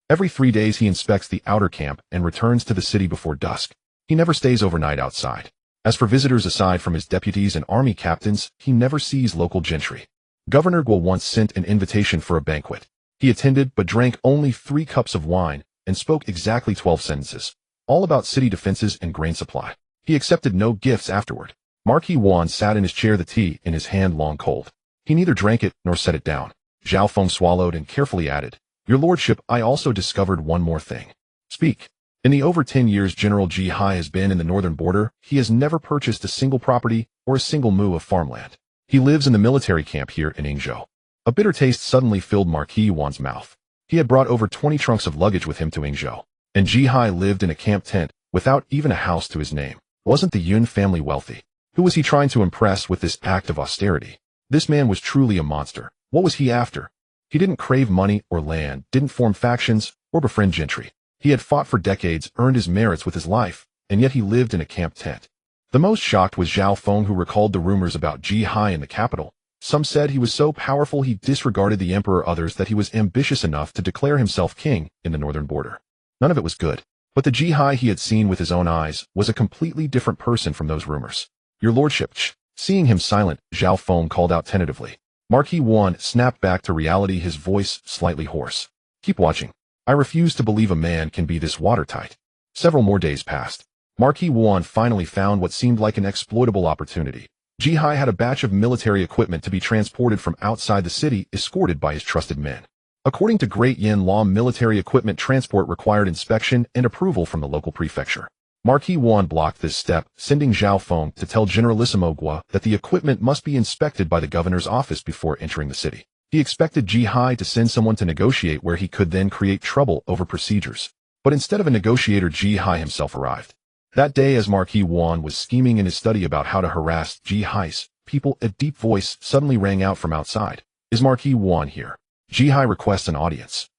Every 3 days, he inspects the outer camp and returns to the city before dusk. He never stays overnight outside. As for visitors, aside from his deputies and army captains, he never sees local gentry. Governor Guo once sent an invitation for a banquet. He attended but drank only 3 cups of wine and spoke exactly 12 sentences, all about city defenses and grain supply. He accepted no gifts afterward. Marquis Wan sat in his chair, the tea in his hand long cold. He neither drank it nor set it down. Zhao Feng swallowed and carefully added, "Your lordship, I also discovered one more thing." "Speak." In the over 10 years General Ji Hai has been in the northern border, he has never purchased a single property or a single mu of farmland. He lives in the military camp here in Yingzhou. A bitter taste suddenly filled Marquis Wan's mouth. He had brought over 20 trunks of luggage with him to Yingzhou, and Ji Hai lived in a camp tent without even a house to his name. Wasn't the Yun family wealthy? Who was he trying to impress with this act of austerity? This man was truly a monster. What was he after? He didn't crave money or land, didn't form factions or befriend gentry. He had fought for decades, earned his merits with his life, and yet he lived in a camp tent. The most shocked was Zhao Feng, who recalled the rumors about Ji Hai in the capital. Some said he was so powerful he disregarded the emperor, others that he was ambitious enough to declare himself king in the northern border. None of it was good. But the Ji Hai he had seen with his own eyes was a completely different person from those rumors. "Your lordship." Seeing him silent, Zhao Feng called out tentatively. Marquis Wan snapped back to reality, his voice slightly hoarse. "Keep watching. I refuse to believe a man can be this watertight." Several more days passed. Marquis Wan finally found what seemed like an exploitable opportunity. Ji Hai had a batch of military equipment to be transported from outside the city, escorted by his trusted men. According to Great Yin law, military equipment transport required inspection and approval from the local prefecture. Marquis Wan blocked this step, sending Zhao Feng to tell Generalissimo Guo that the equipment must be inspected by the governor's office before entering the city. He expected Ji Hai to send someone to negotiate, where he could then create trouble over procedures. But instead of a negotiator, Ji Hai himself arrived. That day, as Marquis Wan was scheming in his study about how to harass Ji Hai's people, a deep voice suddenly rang out from outside. "Is Marquis Wan here? Ji Hai requests an audience."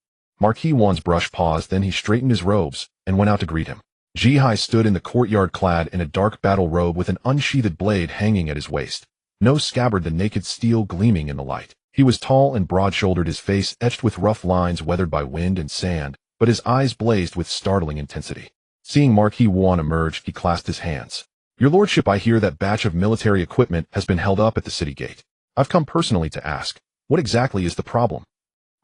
Marquis Wan's brush paused, then he straightened his robes and went out to greet him. Ji Hai stood in the courtyard clad in a dark battle robe with an unsheathed blade hanging at his waist. No scabbard, the naked steel gleaming in the light. He was tall and broad-shouldered, his face etched with rough lines weathered by wind and sand, but his eyes blazed with startling intensity. Seeing Marquis Wan emerge, he clasped his hands. "Your lordship, I hear that batch of military equipment has been held up at the city gate. I've come personally to ask, what exactly is the problem?"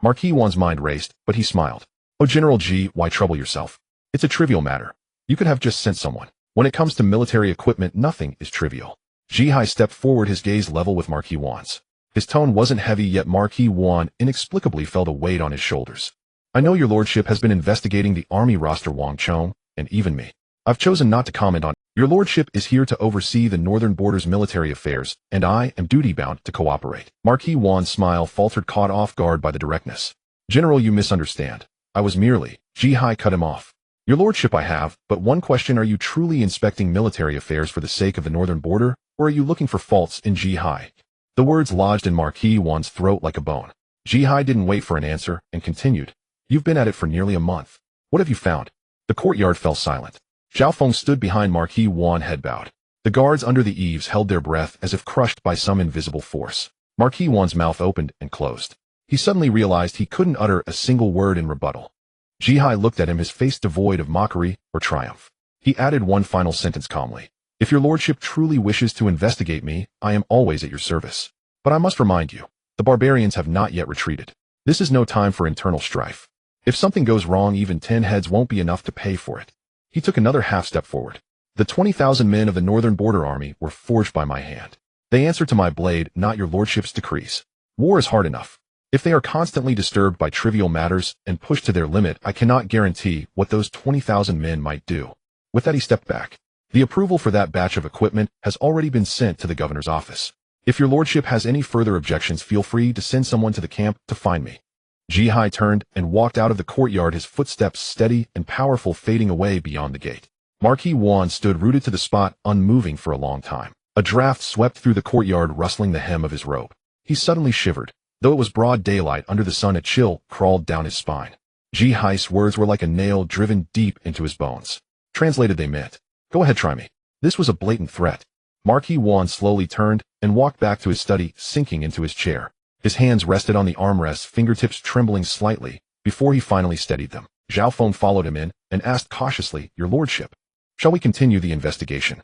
Marquis Wan's mind raced, but he smiled. "Oh, General Ji, why trouble yourself? It's a trivial matter. You could have just sent someone. When it comes to military equipment, nothing is trivial." Ji Hai stepped forward, his gaze level with Marquis Wan's. His tone wasn't heavy, yet Marquis Wan inexplicably felt a weight on his shoulders. I know your lordship has been investigating the army roster Wang Chong, and even me. I've chosen not to comment on it. Your lordship is here to oversee the northern border's military affairs, and I am duty-bound to cooperate. Marquis Wan's smile faltered, caught off guard by the directness. General, you misunderstand. I was merely... Ji Hai cut him off. Your lordship, I have, but one question: are you truly inspecting military affairs for the sake of the northern border, or are you looking for faults in Ji Hai? The words lodged in Marquis Wan's throat like a bone. Ji Hai didn't wait for an answer, and continued. You've been at it for nearly a month. What have you found? The courtyard fell silent. Zhao Feng stood behind Marquis Wan, head bowed. The guards under the eaves held their breath as if crushed by some invisible force. Marquis Wan's mouth opened and closed. He suddenly realized he couldn't utter a single word in rebuttal. Ji Hai looked at him, his face devoid of mockery or triumph. He added one final sentence calmly. If your lordship truly wishes to investigate me, I am always at your service. But I must remind you, the barbarians have not yet retreated. This is no time for internal strife. If something goes wrong, even 10 heads won't be enough to pay for it. He took another half step forward. The 20,000 men of the Northern Border Army were forged by my hand. They answer to my blade, not your lordship's decrees. War is hard enough. If they are constantly disturbed by trivial matters and pushed to their limit, I cannot guarantee what those 20,000 men might do. With that, he stepped back. The approval for that batch of equipment has already been sent to the governor's office. If your lordship has any further objections, feel free to send someone to the camp to find me. Ji Hai turned and walked out of the courtyard, his footsteps steady and powerful, fading away beyond the gate. Marquis Wan stood rooted to the spot, unmoving for a long time. A draft swept through the courtyard, rustling the hem of his robe. He suddenly shivered. Though it was broad daylight under the sun, a chill crawled down his spine. Ji Hai's words were like a nail driven deep into his bones. Translated, they meant, go ahead, try me. This was a blatant threat. Marquis Wan slowly turned and walked back to his study, sinking into his chair. His hands rested on the armrests, fingertips trembling slightly, before he finally steadied them. Zhao Feng followed him in and asked cautiously, your lordship, shall we continue the investigation?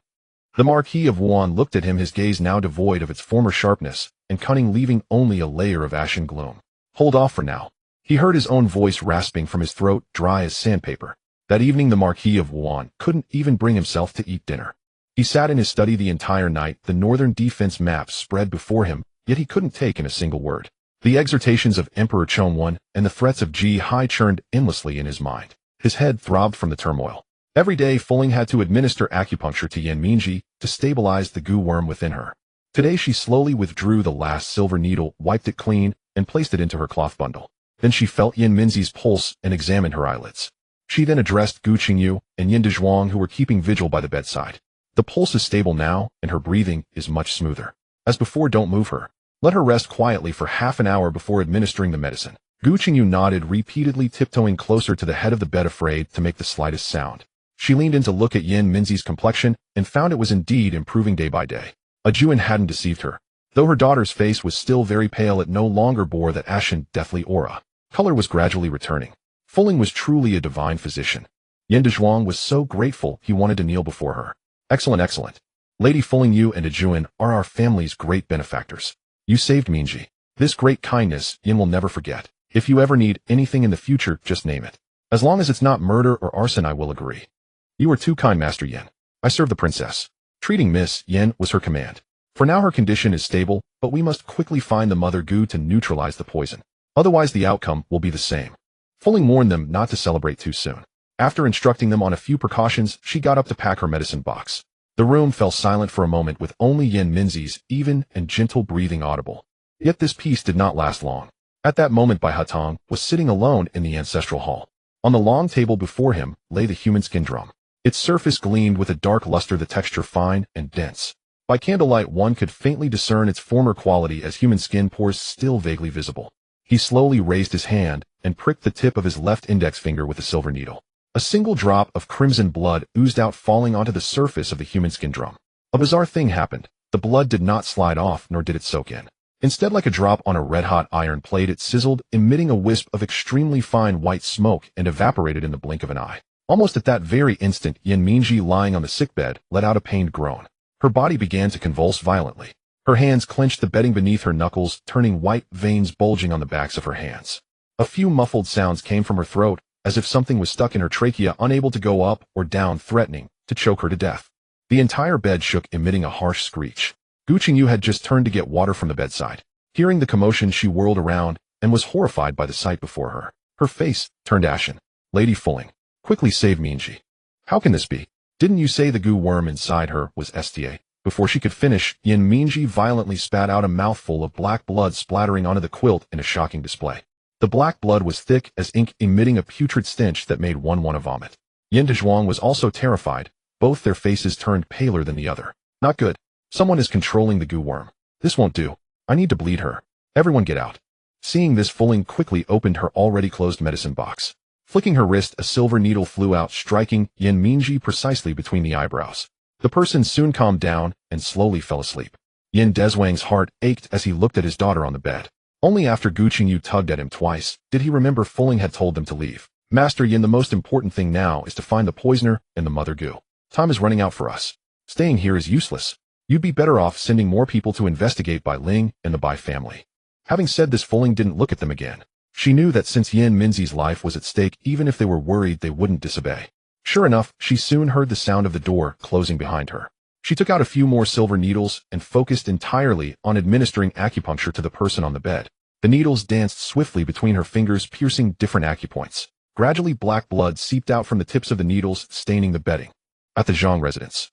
The Marquis of Wan looked at him, his gaze now devoid of its former sharpness and cunning, leaving only a layer of ashen gloom. Hold off for now. He heard his own voice rasping from his throat, dry as sandpaper. That evening, the Marquis of Wan couldn't even bring himself to eat dinner. He sat in his study the entire night, the northern defense map spread before him, yet he couldn't take in a single word. The exhortations of Emperor Chongwen and the threats of Ji Hai churned endlessly in his mind. His head throbbed from the turmoil. Every day, Fuling had to administer acupuncture to Yan Mingji to stabilize the goo worm within her. Today, she slowly withdrew the last silver needle, wiped it clean, and placed it into her cloth bundle. Then she felt Yan Minzi's pulse and examined her eyelids. She then addressed Gu Qingyu and Yin Dezhuang, who were keeping vigil by the bedside. The pulse is stable now, and her breathing is much smoother. As before, don't move her. Let her rest quietly for half an hour before administering the medicine. Gu Qingyu nodded, repeatedly tiptoeing closer to the head of the bed, afraid to make the slightest sound. She leaned in to look at Yin Minzi's complexion and found it was indeed improving day by day. A Juan hadn't deceived her. Though her daughter's face was still very pale, it no longer bore that ashen, deathly aura. Color was gradually returning. Fuling was truly a divine physician. Yin Dezhuang was so grateful he wanted to kneel before her. Excellent, excellent. Lady Fuling, you and Juan are our family's great benefactors. You saved Mingji. This great kindness Yin will never forget. If you ever need anything in the future, just name it. As long as it's not murder or arson, I will agree. You are too kind, Master Yin. I serve the princess. Treating Miss Yin was her command. For now her condition is stable, but we must quickly find the Mother Gu to neutralize the poison. Otherwise the outcome will be the same. Fuling warned them not to celebrate too soon. After instructing them on a few precautions, she got up to pack her medicine box. The room fell silent for a moment, with only Yin Minzi's even and gentle breathing audible. Yet this peace did not last long. At that moment, Bai Hatong was sitting alone in the ancestral hall. On the long table before him lay the human skin drum. Its surface gleamed with a dark luster, the texture fine and dense. By candlelight one could faintly discern its former quality, as human skin pores still vaguely visible. He slowly raised his hand and pricked the tip of his left index finger with a silver needle. A single drop of crimson blood oozed out, falling onto the surface of the human skin drum. A bizarre thing happened. The blood did not slide off, nor did it soak in. Instead, like a drop on a red-hot iron plate, it sizzled, emitting a wisp of extremely fine white smoke, and evaporated in the blink of an eye. Almost at that very instant, Yin Mingji, lying on the sickbed, let out a pained groan. Her body began to convulse violently. Her hands clenched the bedding beneath her knuckles, turning white, veins bulging on the backs of her hands. A few muffled sounds came from her throat, as if something was stuck in her trachea, unable to go up or down, threatening to choke her to death. The entire bed shook, emitting a harsh screech. Gu Qingyu had just turned to get water from the bedside. Hearing the commotion, she whirled around and was horrified by the sight before her. Her face turned ashen. Lady Fulling, quickly save Minji. How can this be? Didn't you say the goo worm inside her was STA? Before she could finish, Yin Minji violently spat out a mouthful of black blood, splattering onto the quilt in a shocking display. The black blood was thick as ink, emitting a putrid stench that made one want to vomit. Yin Dezhuang was also terrified. Both their faces turned paler than the other. Not good. Someone is controlling the goo worm. This won't do. I need to bleed her. Everyone get out. Seeing this, Fulling quickly opened her already closed medicine box. Flicking her wrist, a silver needle flew out, striking Yin Minji precisely between the eyebrows. The person soon calmed down and slowly fell asleep. Yin Dezhuang's heart ached as he looked at his daughter on the bed. Only after Gu Qingyu tugged at him twice did he remember Fulling had told them to leave. Master Yin, the most important thing now is to find the poisoner and the mother Gu. Time is running out for us. Staying here is useless. You'd be better off sending more people to investigate Bai Ling and the Bai family. Having said this, Fulling didn't look at them again. She knew that since Yin Minzi's life was at stake, even if they were worried, they wouldn't disobey. Sure enough, she soon heard the sound of the door closing behind her. She took out a few more silver needles and focused entirely on administering acupuncture to the person on the bed. The needles danced swiftly between her fingers, piercing different acupoints. Gradually, black blood seeped out from the tips of the needles, staining the bedding. At the Zhang residence,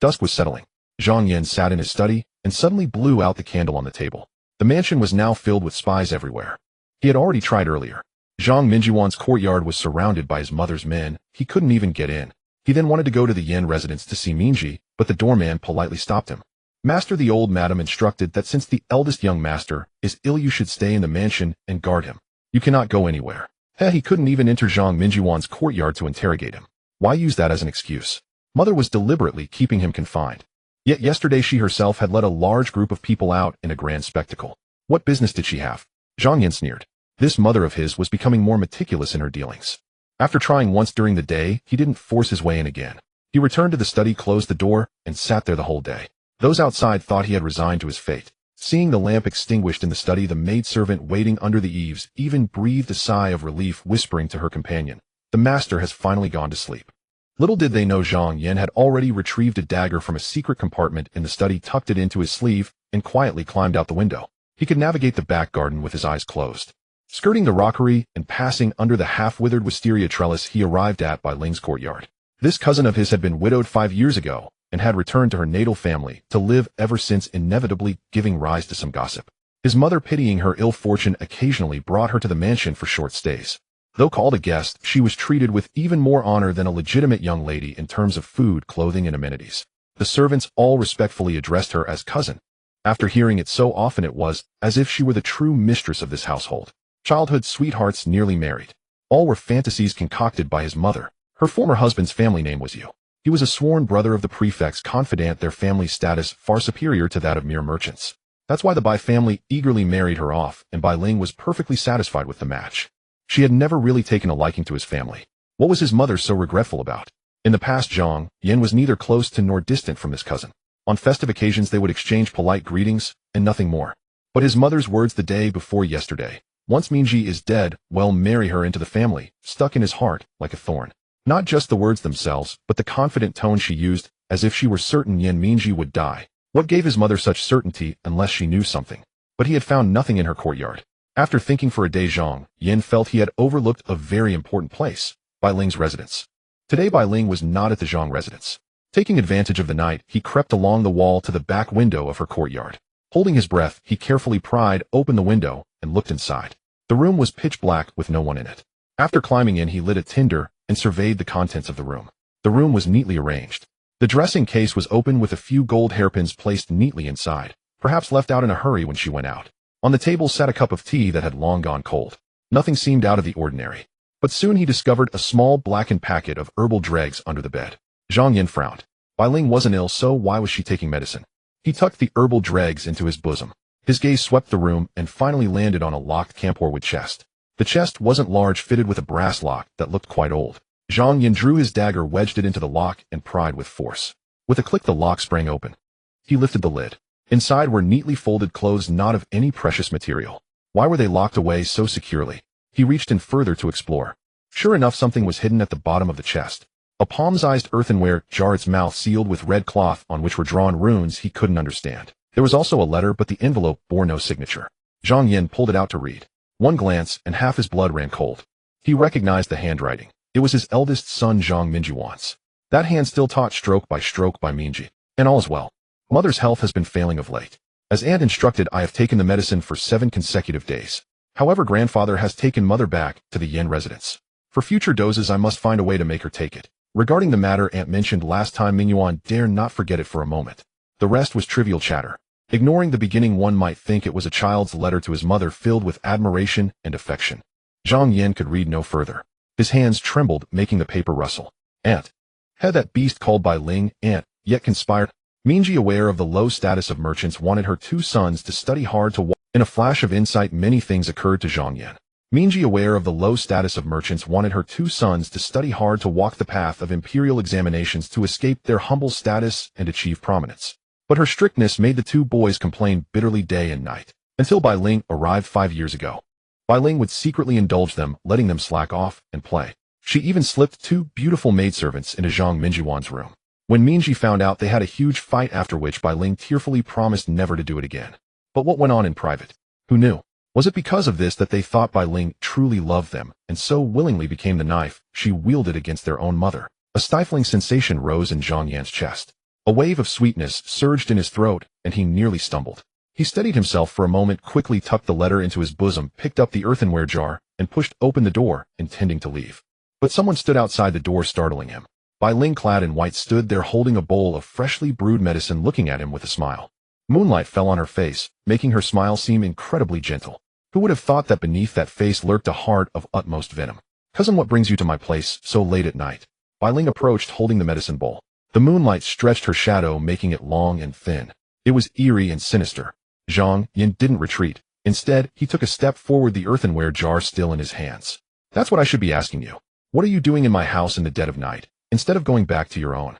dusk was settling. Zhang Yin sat in his study and suddenly blew out the candle on the table. The mansion was now filled with spies everywhere. He had already tried earlier. Zhang Minjiwan's courtyard was surrounded by his mother's men. He couldn't even get in. He then wanted to go to the Yin residence to see Minji, but the doorman politely stopped him. Master, the old madam instructed that since the eldest young master is ill, you should stay in the mansion and guard him. You cannot go anywhere. He couldn't even enter Zhang Minjiwan's courtyard to interrogate him. Why use that as an excuse? Mother was deliberately keeping him confined. Yet yesterday she herself had led a large group of people out in a grand spectacle. What business did she have? Zhang Yin sneered. This mother of his was becoming more meticulous in her dealings. After trying once during the day, he didn't force his way in again. He returned to the study, closed the door, and sat there the whole day. Those outside thought he had resigned to his fate. Seeing the lamp extinguished in the study, the maidservant waiting under the eaves even breathed a sigh of relief, whispering to her companion, "The master has finally gone to sleep." Little did they know Zhang Yin had already retrieved a dagger from a secret compartment in the study, tucked it into his sleeve, and quietly climbed out the window. He could navigate the back garden with his eyes closed. Skirting the rockery and passing under the half-withered wisteria trellis, he arrived at Bai Ling's courtyard. This cousin of his had been widowed 5 years ago and had returned to her natal family to live ever since, inevitably giving rise to some gossip. His mother, pitying her ill fortune, occasionally brought her to the mansion for short stays. Though called a guest, she was treated with even more honor than a legitimate young lady in terms of food, clothing, and amenities. The servants all respectfully addressed her as cousin. After hearing it so often, it was as if she were the true mistress of this household. Childhood sweethearts nearly married. All were fantasies concocted by his mother. Her former husband's family name was Yue. He was a sworn brother of the prefect's confidant, their family status far superior to that of mere merchants. That's why the Bai family eagerly married her off, and Bai Ling was perfectly satisfied with the match. She had never really taken a liking to his family. What was his mother so regretful about? In the past, Zhang Yin was neither close to nor distant from this cousin. On festive occasions they would exchange polite greetings, and nothing more. But his mother's words the day before yesterday, "Once Minji is dead, well, marry her into the family," stuck in his heart like a thorn. Not just the words themselves, but the confident tone she used, as if she were certain Yin Minji would die. What gave his mother such certainty unless she knew something? But he had found nothing in her courtyard. After thinking for a day, Zhang Yin felt he had overlooked a very important place, Bai Ling's residence. Today Bai Ling was not at the Zhang residence. Taking advantage of the night, he crept along the wall to the back window of her courtyard. Holding his breath, he carefully pried open the window and looked inside. The room was pitch black with no one in it. After climbing in, he lit a tinder and surveyed the contents of the room. The room was neatly arranged. The dressing case was open with a few gold hairpins placed neatly inside, perhaps left out in a hurry when she went out. On the table sat a cup of tea that had long gone cold. Nothing seemed out of the ordinary. But soon he discovered a small blackened packet of herbal dregs under the bed. Zhang Yin frowned. Bai Ling wasn't ill, so why was she taking medicine? He tucked the herbal dregs into his bosom. His gaze swept the room and finally landed on a locked camphorwood chest. The chest wasn't large, fitted with a brass lock that looked quite old. Zhang Yin drew his dagger, wedged it into the lock, and pried with force. With a click, the lock sprang open. He lifted the lid. Inside were neatly folded clothes, not of any precious material. Why were they locked away so securely? He reached in further to explore. Sure enough, something was hidden at the bottom of the chest. A palm-sized earthenware jar, its mouth sealed with red cloth on which were drawn runes he couldn't understand. There was also a letter, but the envelope bore no signature. Zhang Yin pulled it out to read. One glance, and half his blood ran cold. He recognized the handwriting. It was his eldest son Zhang Minjuan's. That hand still taught stroke by Minji. And all is well. Mother's health has been failing of late. As aunt instructed, I have taken the medicine for 7 consecutive days. However, grandfather has taken mother back to the Yin residence. For future doses, I must find a way to make her take it. Regarding the matter aunt mentioned last time, Mingyuan dare not forget it for a moment. The rest was trivial chatter. Ignoring the beginning, one might think it was a child's letter to his mother filled with admiration and affection. Zhang Yin could read no further. His hands trembled, making the paper rustle. Aunt. Had that beast called Bai Ling, aunt, yet conspired. Minji, aware of the low status of merchants, wanted her 2 sons to study hard to walk. In a flash of insight, many things occurred to Zhang Yin. Minji, aware of the low status of merchants, wanted her 2 sons to study hard to walk the path of imperial examinations to escape their humble status and achieve prominence. But her strictness made the 2 boys complain bitterly day and night, until Bai Ling arrived 5 years ago. Bai Ling would secretly indulge them, letting them slack off and play. She even slipped 2 beautiful maidservants into Zhang Minjuan's room. When Minji found out, they had a huge fight, after which Bai Ling tearfully promised never to do it again. But what went on in private? Who knew? Was it because of this that they thought Bai Ling truly loved them, and so willingly became the knife she wielded against their own mother? A stifling sensation rose in Zhang Yan's chest. A wave of sweetness surged in his throat, and he nearly stumbled. He steadied himself for a moment, quickly tucked the letter into his bosom, picked up the earthenware jar, and pushed open the door, intending to leave. But someone stood outside the door, startling him. Bai Ling, clad in white, stood there holding a bowl of freshly brewed medicine, looking at him with a smile. Moonlight fell on her face, making her smile seem incredibly gentle. Who would have thought that beneath that face lurked a heart of utmost venom? Cousin, what brings you to my place so late at night? Bai Ling approached, holding the medicine bowl. The moonlight stretched her shadow, making it long and thin. It was eerie and sinister. Zhang Yin didn't retreat. Instead, he took a step forward, the earthenware jar still in his hands. That's what I should be asking you. What are you doing in my house in the dead of night, instead of going back to your own?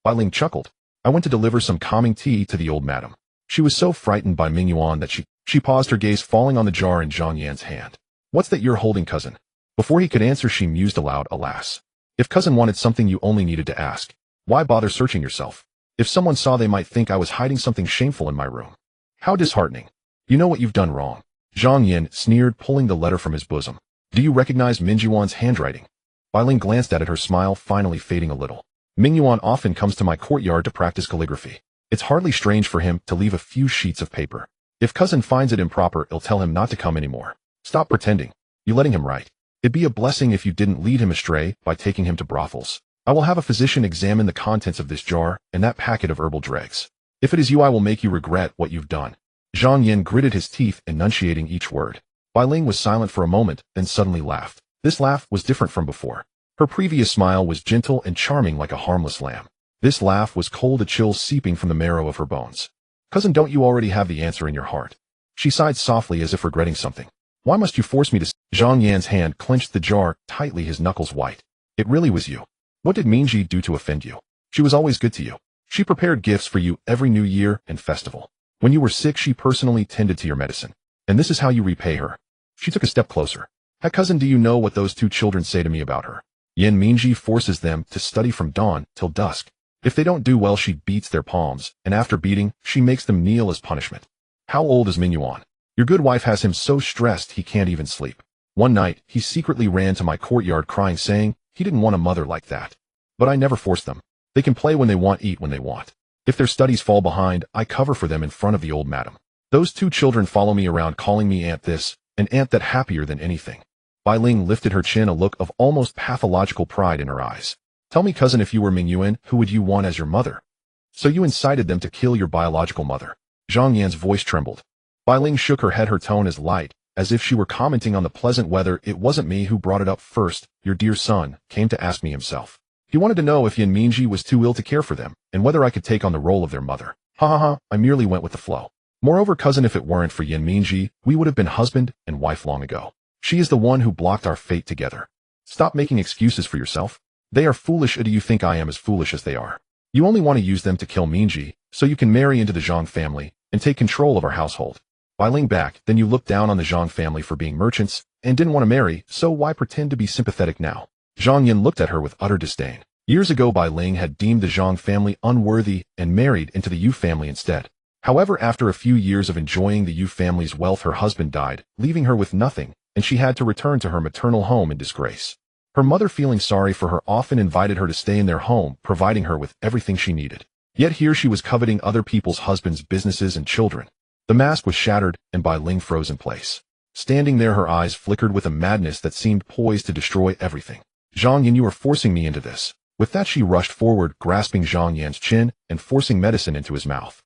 Bai Ling chuckled. I went to deliver some calming tea to the old madam. She was so frightened by Mingyuan that she paused, her gaze falling on the jar in Zhang Yan's hand. What's that you're holding, cousin? Before he could answer, she mused aloud, alas. If cousin wanted something, you only needed to ask. Why bother searching yourself? If someone saw, they might think I was hiding something shameful in my room. How disheartening. You know what you've done wrong. Zhang Yin sneered, pulling the letter from his bosom. Do you recognize Mingyuan's handwriting? Bai Ling glanced at it, her smile finally fading a little. Mingyuan often comes to my courtyard to practice calligraphy. It's hardly strange for him to leave a few sheets of paper. If cousin finds it improper, I'll tell him not to come anymore. Stop pretending. You letting him write. It'd be a blessing if you didn't lead him astray by taking him to brothels. I will have a physician examine the contents of this jar and that packet of herbal dregs. If it is you, I will make you regret what you've done. Zhang Yin gritted his teeth, enunciating each word. Bai Ling was silent for a moment, then suddenly laughed. This laugh was different from before. Her previous smile was gentle and charming, like a harmless lamb. This laugh was cold, a chill seeping from the marrow of her bones. Cousin, don't you already have the answer in your heart? She sighed softly, as if regretting something. Why must you force me to? Zhang Yan's hand clenched the jar tightly, his knuckles white. It really was you. What did Minji do to offend you? She was always good to you. She prepared gifts for you every New Year and festival. When you were sick, she personally tended to your medicine. And this is how you repay her. She took a step closer. Hey cousin, do you know what those 2 children say to me about her? Yin Minji forces them to study from dawn till dusk. If they don't do well, she beats their palms, and after beating, she makes them kneel as punishment. How old is Mingyuan? Your good wife has him so stressed he can't even sleep. One night, he secretly ran to my courtyard crying, saying he didn't want a mother like that. But I never forced them. They can play when they want, eat when they want. If their studies fall behind, I cover for them in front of the old madam. Those 2 children follow me around, calling me aunt this, and aunt that, happier than anything. Bai Ling lifted her chin, a look of almost pathological pride in her eyes. Tell me, cousin, if you were Mingyuan, who would you want as your mother? So you incited them to kill your biological mother. Zhang Yan's voice trembled. Bai Ling shook her head, her tone as light, as if she were commenting on the pleasant weather. It wasn't me who brought it up first. Your dear son came to ask me himself. He wanted to know if Yin Minji was too ill to care for them, and whether I could take on the role of their mother. Ha ha ha, I merely went with the flow. Moreover, cousin, if it weren't for Yin Minji, we would have been husband and wife long ago. She is the one who blocked our fate together. Stop making excuses for yourself. They are foolish, or do you think I am as foolish as they are? You only want to use them to kill Minji, so you can marry into the Zhang family and take control of our household. Bai Ling back, then you looked down on the Zhang family for being merchants and didn't want to marry, so why pretend to be sympathetic now? Zhang Yin looked at her with utter disdain. Years ago, Bai Ling had deemed the Zhang family unworthy and married into the Yue family instead. However, after a few years of enjoying the Yue family's wealth, her husband died, leaving her with nothing, and she had to return to her maternal home in disgrace. Her mother, feeling sorry for her, often invited her to stay in their home, providing her with everything she needed. Yet here she was coveting other people's husbands, businesses, and children. The mask was shattered, and Bai Ling froze in place. Standing there, her eyes flickered with a madness that seemed poised to destroy everything. "Zhang Yan, you are forcing me into this." With that, she rushed forward, grasping Zhang Yan's chin and forcing medicine into his mouth.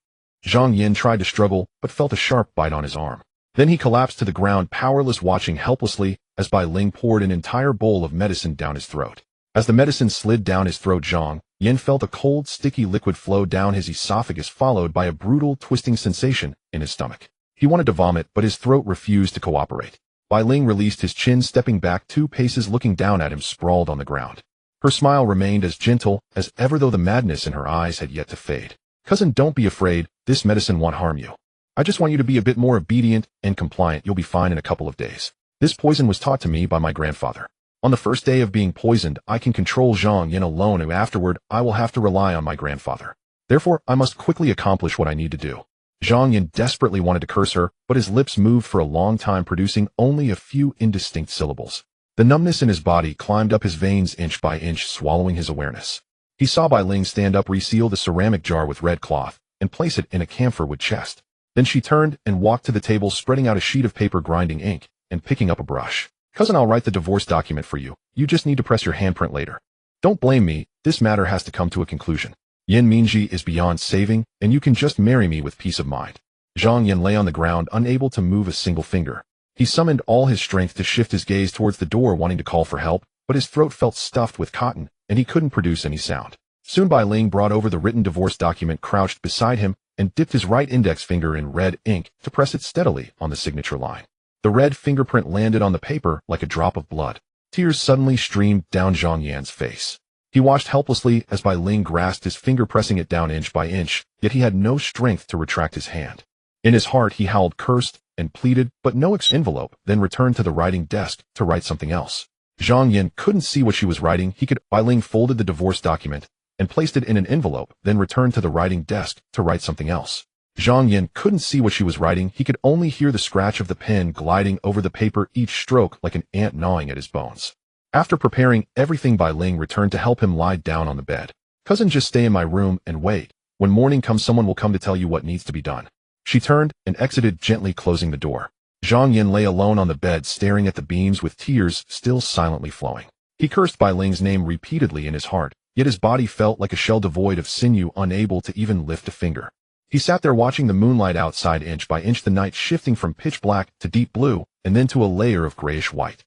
Zhang Yan tried to struggle, but felt a sharp bite on his arm. Then he collapsed to the ground, powerless, watching helplessly as Bai Ling poured an entire bowl of medicine down his throat. As the medicine slid down his throat, Zhang Yan felt a cold, sticky liquid flow down his esophagus, followed by a brutal, twisting sensation in his stomach. He wanted to vomit, but his throat refused to cooperate. Bai Ling released his chin, stepping back 2 paces, looking down at him sprawled on the ground. Her smile remained as gentle as ever, though the madness in her eyes had yet to fade. "Cousin, don't be afraid. This medicine won't harm you. I just want you to be a bit more obedient and compliant. You'll be fine in a couple of days. This poison was taught to me by my grandfather. On the first day of being poisoned, I can control Zhang Yan alone, and afterward, I will have to rely on my grandfather. Therefore, I must quickly accomplish what I need to do." Zhang Yan desperately wanted to curse her, but his lips moved for a long time, producing only a few indistinct syllables. The numbness in his body climbed up his veins inch by inch, swallowing his awareness. He saw Bai Ling stand up, reseal the ceramic jar with red cloth, and place it in a camphor wood chest. Then she turned and walked to the table, spreading out a sheet of paper, grinding ink, and picking up a brush. "Cousin, I'll write the divorce document for you. You just need to press your handprint later. Don't blame me. This matter has to come to a conclusion. Yan Mingji is beyond saving, and you can just marry me with peace of mind." Zhang Yan lay on the ground, unable to move a single finger. He summoned all his strength to shift his gaze towards the door, wanting to call for help, but his throat felt stuffed with cotton, and he couldn't produce any sound. Soon Bai Ling brought over the written divorce document, crouched beside him, and dipped his right index finger in red ink to press it steadily on the signature line. The red fingerprint landed on the paper like a drop of blood. Tears suddenly streamed down Zhang Yan's face. He watched helplessly as Bai Ling grasped his finger, pressing it down inch by inch, yet he had no strength to retract his hand. In his heart, he howled, cursed, and pleaded, but no envelope, then returned to the writing desk to write something else. Zhang Yan couldn't see what she was writing. Bai Ling folded the divorce document and placed it in an envelope, then returned to the writing desk to write something else. Zhang Yan couldn't see what she was writing. He could only hear the scratch of the pen gliding over the paper, each stroke like an ant gnawing at his bones. After preparing everything, Bai Ling returned to help him lie down on the bed. "Cousin, just stay in my room and wait. When morning comes, someone will come to tell you what needs to be done." She turned and exited, gently closing the door. Zhang Yan lay alone on the bed, staring at the beams with tears still silently flowing. He cursed Bai Ling's name repeatedly in his heart, yet his body felt like a shell devoid of sinew, unable to even lift a finger. He sat there watching the moonlight outside, inch by inch, the night shifting from pitch black to deep blue, and then to a layer of grayish white.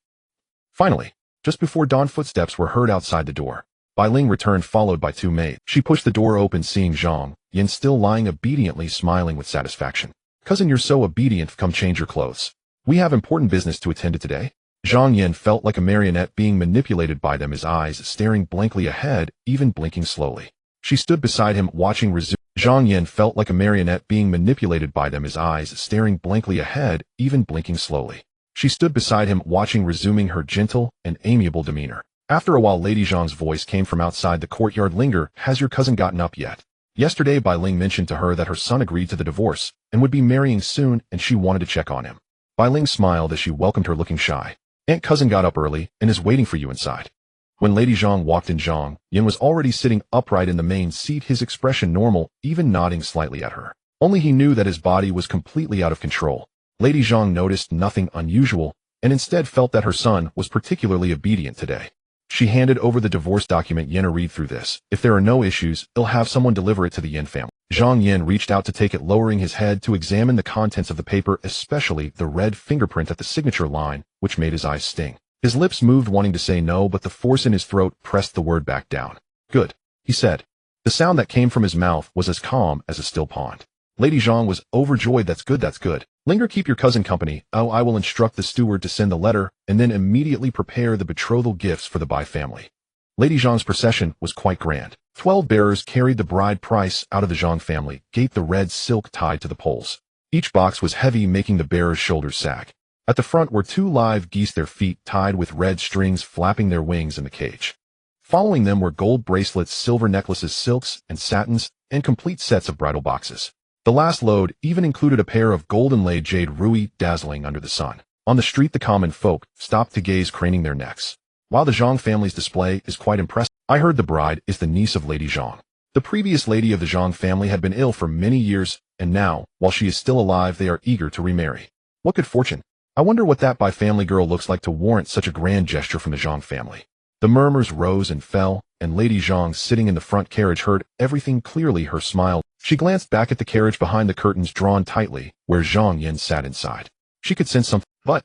Finally, just before dawn, footsteps were heard outside the door. Bai Ling returned, followed by 2 maids. She pushed the door open, seeing Zhang Yan still lying obediently, smiling with satisfaction. "Cousin, you're so obedient. Come change your clothes. We have important business to attend to today." Zhang Yan felt like a marionette being manipulated by them, his eyes staring blankly ahead, even blinking slowly. She stood beside him, watching Zhang Yan felt like a marionette being manipulated by them, his eyes staring blankly ahead, even blinking slowly. She stood beside him, watching, resuming her gentle and amiable demeanor. After a while, Lady Zhang's voice came from outside the courtyard. "Linger, has your cousin gotten up yet? Yesterday, Bai Ling mentioned to her that her son agreed to the divorce and would be marrying soon, and she wanted to check on him." Bai Ling smiled as she welcomed her, looking shy. "Aunt Cousin got up early and is waiting for you inside." When Lady Zhang walked in, Zhang Yan was already sitting upright in the main seat, his expression normal, even nodding slightly at her. Only he knew that his body was completely out of control. Lady Zhang noticed nothing unusual, and instead felt that her son was particularly obedient today. She handed over the divorce document. "Yan, read through this. If there are no issues, they'll have someone deliver it to the Yan family." Zhang Yan reached out to take it, lowering his head to examine the contents of the paper, especially the red fingerprint at the signature line, which made his eyes sting. His lips moved, wanting to say no, but the force in his throat pressed the word back down. "Good," he said. The sound that came from his mouth was as calm as a still pond. Lady Zhang was overjoyed. "That's good, that's good. Linger, keep your cousin company. Oh, I will instruct the steward to send the letter, and then immediately prepare the betrothal gifts for the Bai family." Lady Zhang's procession was quite grand. 12 bearers carried the bride price out of the Zhang family gate, the red silk tied to the poles. Each box was heavy, making the bearers' shoulders sag. At the front were 2 live geese, their feet tied with red strings, flapping their wings in the cage. Following them were gold bracelets, silver necklaces, silks and satins, and complete sets of bridal boxes. The last load even included a pair of golden-laid jade ruby dazzling under the sun. On the street the common folk stopped to gaze, craning their necks. While the Zhang family's display is quite impressive, I heard the bride is the niece of Lady Zhang. The previous lady of the Zhang family had been ill for many years, and now, while she is still alive, they are eager to remarry. What good fortune! I wonder what that by-family girl looks like to warrant such a grand gesture from the Zhang family. The murmurs rose and fell, and Lady Zhang, sitting in the front carriage, heard everything clearly. Her smile. She glanced back at the carriage behind the curtains drawn tightly, where Zhang Yin sat inside. She could sense something, but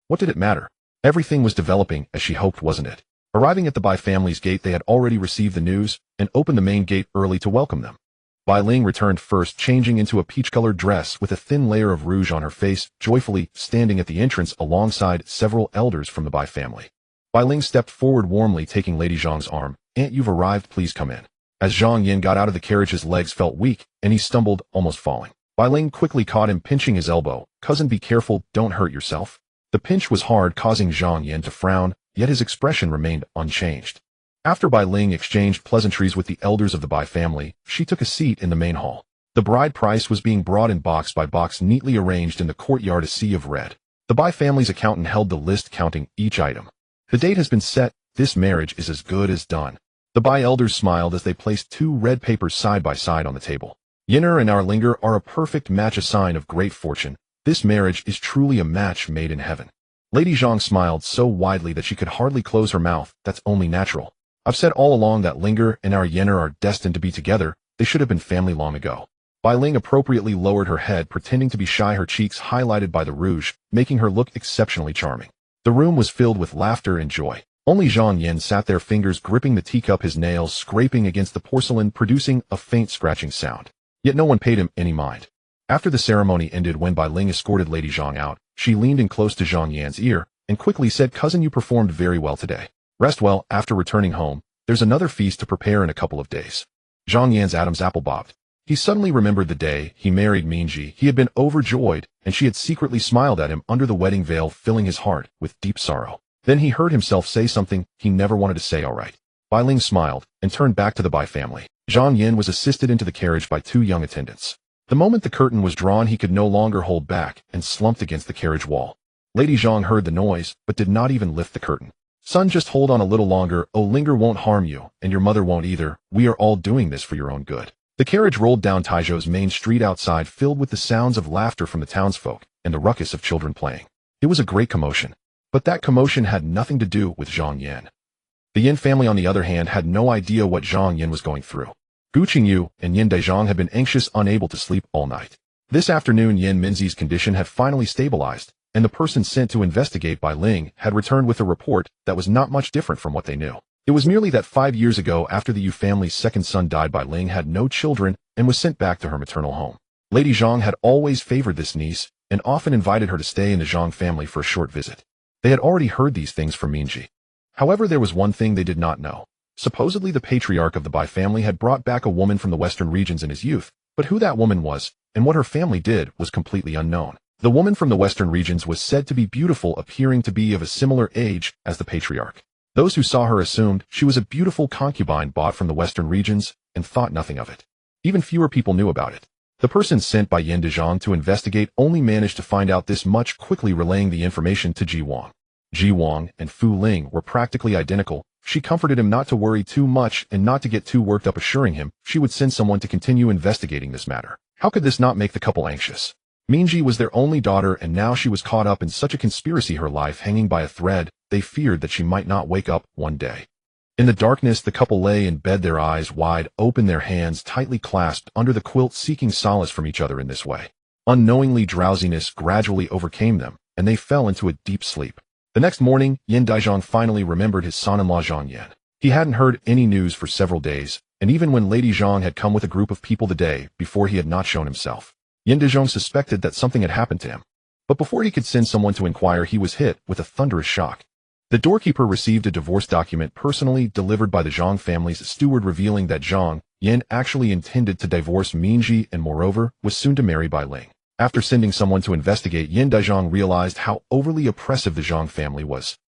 what did it matter? Everything was developing as she hoped, wasn't it? Arriving at the Bai family's gate, they had already received the news and opened the main gate early to welcome them. Bai Ling returned first, changing into a peach-colored dress with a thin layer of rouge on her face, joyfully standing at the entrance alongside several elders from the Bai family. Bai Ling stepped forward warmly, taking Lady Zhang's arm. "Aunt, you've arrived, please come in." As Zhang Yin got out of the carriage, his legs felt weak, and he stumbled, almost falling. Bai Ling quickly caught him, pinching his elbow. "Cousin, be careful, don't hurt yourself." The pinch was hard, causing Zhang Yin to frown, yet his expression remained unchanged. After Bai Ling exchanged pleasantries with the elders of the Bai family, she took a seat in the main hall. The bride price was being brought in box by box, neatly arranged in the courtyard, a sea of red. The Bai family's accountant held the list, counting each item. The date has been set. This marriage is as good as done. The Bai elders smiled as they placed 2 red papers side by side on the table. "Yinner and our Linger are a perfect match, a sign of great fortune. This marriage is truly a match made in heaven." Lady Zhang smiled so widely that she could hardly close her mouth. "That's only natural. I've said all along that Linger and our Yinner are destined to be together. They should have been family long ago." Bai Ling appropriately lowered her head, pretending to be shy, her cheeks highlighted by the rouge, making her look exceptionally charming. The room was filled with laughter and joy. Only Zhang Yin sat there, fingers gripping the teacup, his nails scraping against the porcelain, producing a faint scratching sound. Yet no one paid him any mind. After the ceremony ended, when Bai Ling escorted Lady Zhang out, she leaned in close to Zhang Yan's ear and quickly said, "Cousin, you performed very well today. Rest well. After returning home, there's another feast to prepare in a couple of days." Zhang Yan's Adam's apple bobbed. He suddenly remembered the day he married Minji. He had been overjoyed, and she had secretly smiled at him under the wedding veil, filling his heart with deep sorrow. Then he heard himself say something he never wanted to say. "All right." Bai Ling smiled and turned back to the Bai family. Zhang Yin was assisted into the carriage by 2 young attendants. The moment the curtain was drawn, he could no longer hold back and slumped against the carriage wall. Lady Zhang heard the noise, but did not even lift the curtain. "Son, just hold on a little longer. Oh, Linger won't harm you, and your mother won't either. We are all doing this for your own good." The carriage rolled down Taizhou's main street outside, filled with the sounds of laughter from the townsfolk and the ruckus of children playing. It was a great commotion. But that commotion had nothing to do with Zhang Yin. The Yin family, on the other hand, had no idea what Zhang Yin was going through. Gu Qingyu and Yin Daizhang had been anxious, unable to sleep all night. This afternoon, Yin Minzi's condition had finally stabilized, and the person sent to investigate Bai Ling had returned with a report that was not much different from what they knew. It was merely that 5 years ago, after the Yu family's second son died, Bai Ling had no children and was sent back to her maternal home. Lady Zhang had always favored this niece and often invited her to stay in the Zhang family for a short visit. They had already heard these things from Minji. However, there was one thing they did not know. Supposedly, the patriarch of the Bai family had brought back a woman from the western regions in his youth, but who that woman was and what her family did was completely unknown. The woman from the western regions was said to be beautiful, appearing to be of a similar age as the patriarch. Those who saw her assumed she was a beautiful concubine bought from the western regions and thought nothing of it. Even fewer people knew about it. The person sent by Yin Dezhang to investigate only managed to find out this much, quickly relaying the information to Ji Wang. Ji Wang and Fu Ling were practically identical. She comforted him not to worry too much and not to get too worked up, assuring him she would send someone to continue investigating this matter. How could this not make the couple anxious? Minji was their only daughter, and now she was caught up in such a conspiracy, her life hanging by a thread. They feared that she might not wake up one day. In the darkness, the couple lay in bed, their eyes wide open, their hands tightly clasped under the quilt, seeking solace from each other in this way. Unknowingly, drowsiness gradually overcame them, and they fell into a deep sleep. The next morning, Yin Daizhang finally remembered his son-in-law Zhang Yan. He hadn't heard any news for several days, and even when Lady Zhang had come with a group of people the day before, he had not shown himself. Yin Daizhang suspected that something had happened to him. But before he could send someone to inquire, he was hit with a thunderous shock. The doorkeeper received a divorce document personally delivered by the Zhang family's steward, revealing that Zhang Yin actually intended to divorce Minji and moreover was soon to marry Bai Ling. After sending someone to investigate, Yin Daizhang realized how overly oppressive the Zhang family was.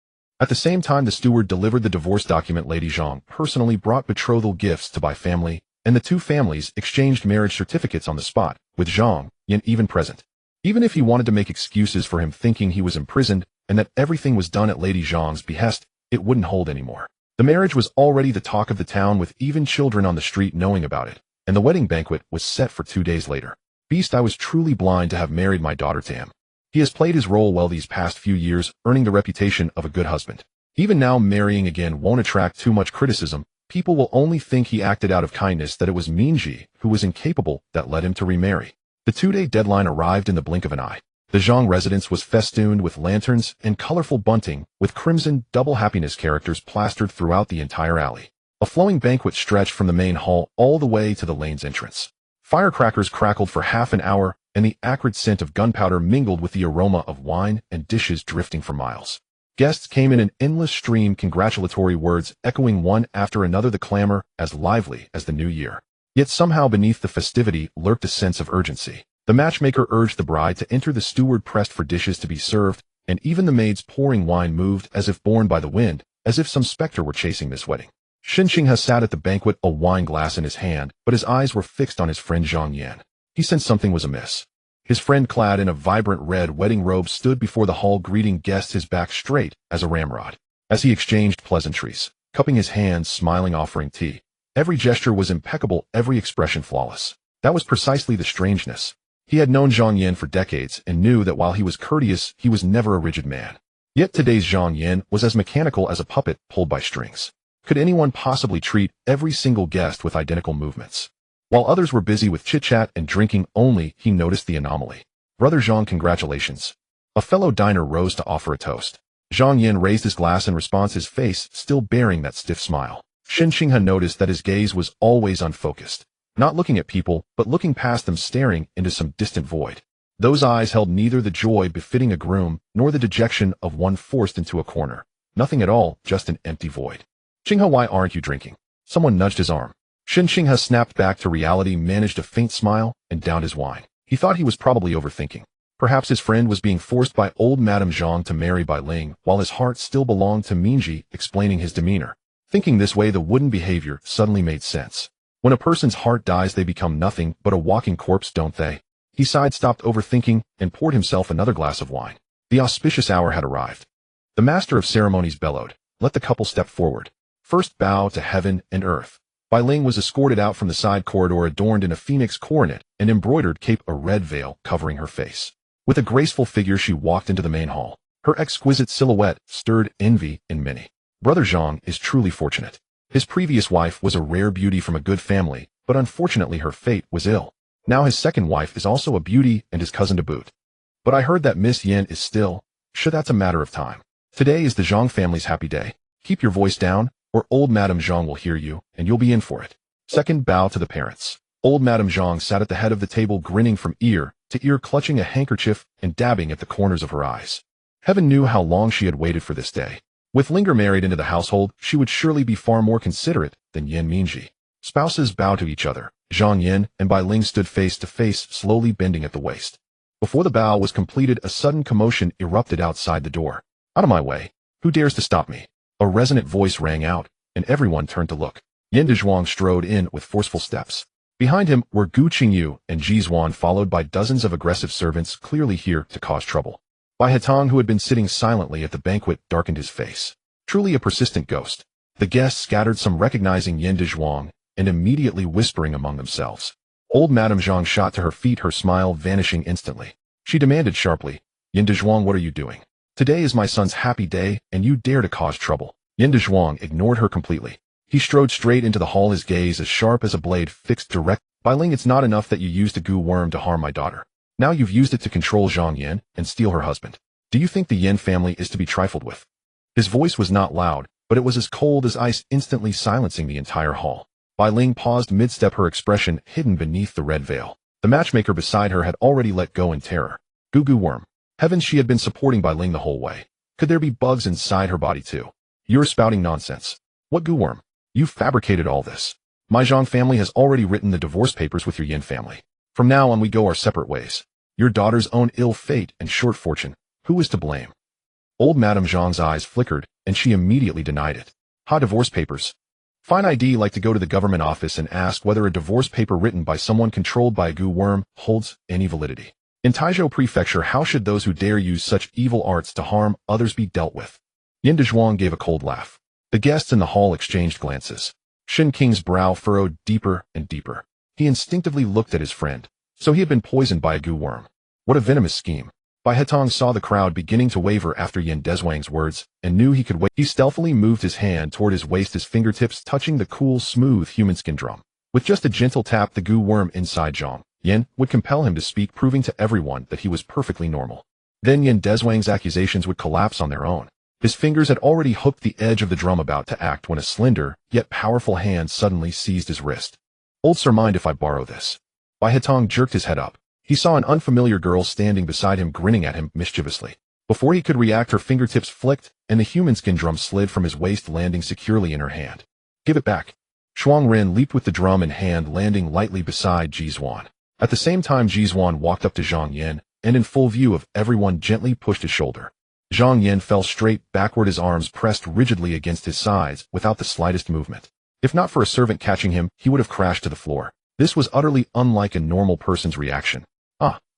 At the same time the steward delivered the divorce document, Lady Zhang personally brought betrothal gifts to Bai family, and the two families exchanged marriage certificates on the spot, with Zhang Yan even present. Even if he wanted to make excuses for him thinking he was imprisoned and that everything was done at Lady Zhang's behest, it wouldn't hold anymore. The marriage was already the talk of the town, with even children on the street knowing about it, and the wedding banquet was set for 2 days later. Beast, I was truly blind to have married my daughter to him. He has played his role well these past few years, earning the reputation of a good husband. Even now, marrying again won't attract too much criticism. People will only think he acted out of kindness, that it was Ji, who was incapable, that led him to remarry. The 2-day deadline arrived in the blink of an eye. The Zhang residence was festooned with lanterns and colorful bunting, with crimson double happiness characters plastered throughout the entire alley. A flowing banquet stretched from the main hall all the way to the lane's entrance. Firecrackers crackled for half an hour, and the acrid scent of gunpowder mingled with the aroma of wine and dishes drifting for miles. Guests came in an endless stream, congratulatory words echoing one after another, the clamor as lively as the new year. Yet somehow beneath the festivity lurked a sense of urgency. The matchmaker urged the bride to enter, the steward pressed for dishes to be served, and even the maids pouring wine moved as if borne by the wind, as if some specter were chasing this wedding. Xinxing sat at the banquet, a wine glass in his hand, but his eyes were fixed on his friend Zhang Yan. He sensed something was amiss. His friend, clad in a vibrant red wedding robe, stood before the hall greeting guests, his back straight as a ramrod. As he exchanged pleasantries, cupping his hands, smiling, offering tea, every gesture was impeccable, every expression flawless. That was precisely the strangeness. He had known Zhang Yan for decades and knew that while he was courteous, he was never a rigid man. Yet today's Zhang Yan was as mechanical as a puppet pulled by strings. Could anyone possibly treat every single guest with identical movements? While others were busy with chit-chat and drinking, only he noticed the anomaly. Brother Zhang, congratulations. A fellow diner rose to offer a toast. Zhang Yan raised his glass in response, his face still bearing that stiff smile. Xinxing noticed that his gaze was always unfocused, not looking at people, but looking past them, staring into some distant void. Those eyes held neither the joy befitting a groom, nor the dejection of one forced into a corner. Nothing at all, just an empty void. Qinghe, why aren't you drinking? Someone nudged his arm. Xinxing snapped back to reality, managed a faint smile, and downed his wine. He thought he was probably overthinking. Perhaps his friend was being forced by old Madame Zhang to marry Bai Ling, while his heart still belonged to Ji, explaining his demeanor. Thinking this way, the wooden behavior suddenly made sense. When a person's heart dies, they become nothing but a walking corpse, don't they? He sighed, stopped overthinking, and poured himself another glass of wine. The auspicious hour had arrived. The master of ceremonies bellowed, "Let the couple step forward. First bow to heaven and earth." Bai Ling was escorted out from the side corridor, adorned in a phoenix coronet and embroidered cape, a red veil covering her face. With a graceful figure, she walked into the main hall. Her exquisite silhouette stirred envy in many. Brother Zhang is truly fortunate. His previous wife was a rare beauty from a good family, but unfortunately her fate was ill. Now his second wife is also a beauty and his cousin to boot. But I heard that Miss Yan is still, sure, that's a matter of time. Today is the Zhang family's happy day. Keep your voice down, or old Madame Zhang will hear you, and you'll be in for it. Second bow to the parents. Old Madame Zhang sat at the head of the table, grinning from ear to ear, clutching a handkerchief and dabbing at the corners of her eyes. Heaven knew how long she had waited for this day. With Linger married into the household, she would surely be far more considerate than Yan Minji. Spouses bowed to each other. Zhang Yan and Bai Ling stood face to face, slowly bending at the waist. Before the bow was completed, a sudden commotion erupted outside the door. "Out of my way! Who dares to stop me?" A resonant voice rang out, and everyone turned to look. Yan Dezhuang strode in with forceful steps. Behind him were Gu Qingyu and Ji Duan, followed by dozens of aggressive servants, clearly here to cause trouble. Bai Hetang, who had been sitting silently at the banquet, darkened his face. Truly a persistent ghost. The guests scattered, some recognizing Yan Dezhuang and immediately whispering among themselves. Old Madame Zhang shot to her feet, her smile vanishing instantly. She demanded sharply, "Yan Dezhuang, what are you doing? Today is my son's happy day, and you dare to cause trouble." Yan Dezhuang ignored her completely. He strode straight into the hall, his gaze as sharp as a blade fixed direct. "Bai Ling, it's not enough that you used the Gu worm to harm my daughter. Now you've used it to control Zhang Yan and steal her husband. Do you think the Yan family is to be trifled with?" His voice was not loud, but it was as cold as ice, instantly silencing the entire hall. Bai Ling paused mid-step, her expression hidden beneath the red veil. The matchmaker beside her had already let go in terror. Gu worm. Heavens, she had been supporting Bai Ling the whole way. Could there be bugs inside her body too? "You're spouting nonsense. What Gu worm? You fabricated all this. My Zhang family has already written the divorce papers with your Yan family. From now on we go our separate ways. Your daughter's own ill fate and short fortune, who is to blame?" Old Madame Zhang's eyes flickered, and she immediately denied it. "Ha, divorce papers? Fine ID like to go to the government office and ask whether a divorce paper written by someone controlled by a Gu worm holds any validity. In Taizhou Prefecture, how should those who dare use such evil arts to harm others be dealt with? Yin Dezhuang gave a cold laugh. The guests in the hall exchanged glances. Shen Qing's brow furrowed deeper and deeper. He instinctively looked at his friend. So he had been poisoned by a Gu worm. What a venomous scheme. Bai Hetong saw the crowd beginning to waver after Yin Dezhuang's words, and knew he could wait. He stealthily moved his hand toward his waist, his fingertips touching the cool, smooth human skin drum. With just a gentle tap, the Gu worm inside Zhang Yin would compel him to speak, proving to everyone that he was perfectly normal. Then Yin Dezhuang's accusations would collapse on their own. His fingers had already hooked the edge of the drum, about to act, when a slender, yet powerful hand suddenly seized his wrist. Old sir, mind if I borrow this? Bai Hetong jerked his head up. He saw an unfamiliar girl standing beside him, grinning at him mischievously. Before he could react, her fingertips flicked, and the human skin drum slid from his waist, landing securely in her hand. Give it back. Shuang Ren leaped with the drum in hand, landing lightly beside Ji Duan. At the same time, Ji Duan walked up to Zhang Yin, and in full view of everyone gently pushed his shoulder. Zhang Yin fell straight backward, his arms pressed rigidly against his sides, without the slightest movement. If not for a servant catching him, he would have crashed to the floor. This was utterly unlike a normal person's reaction.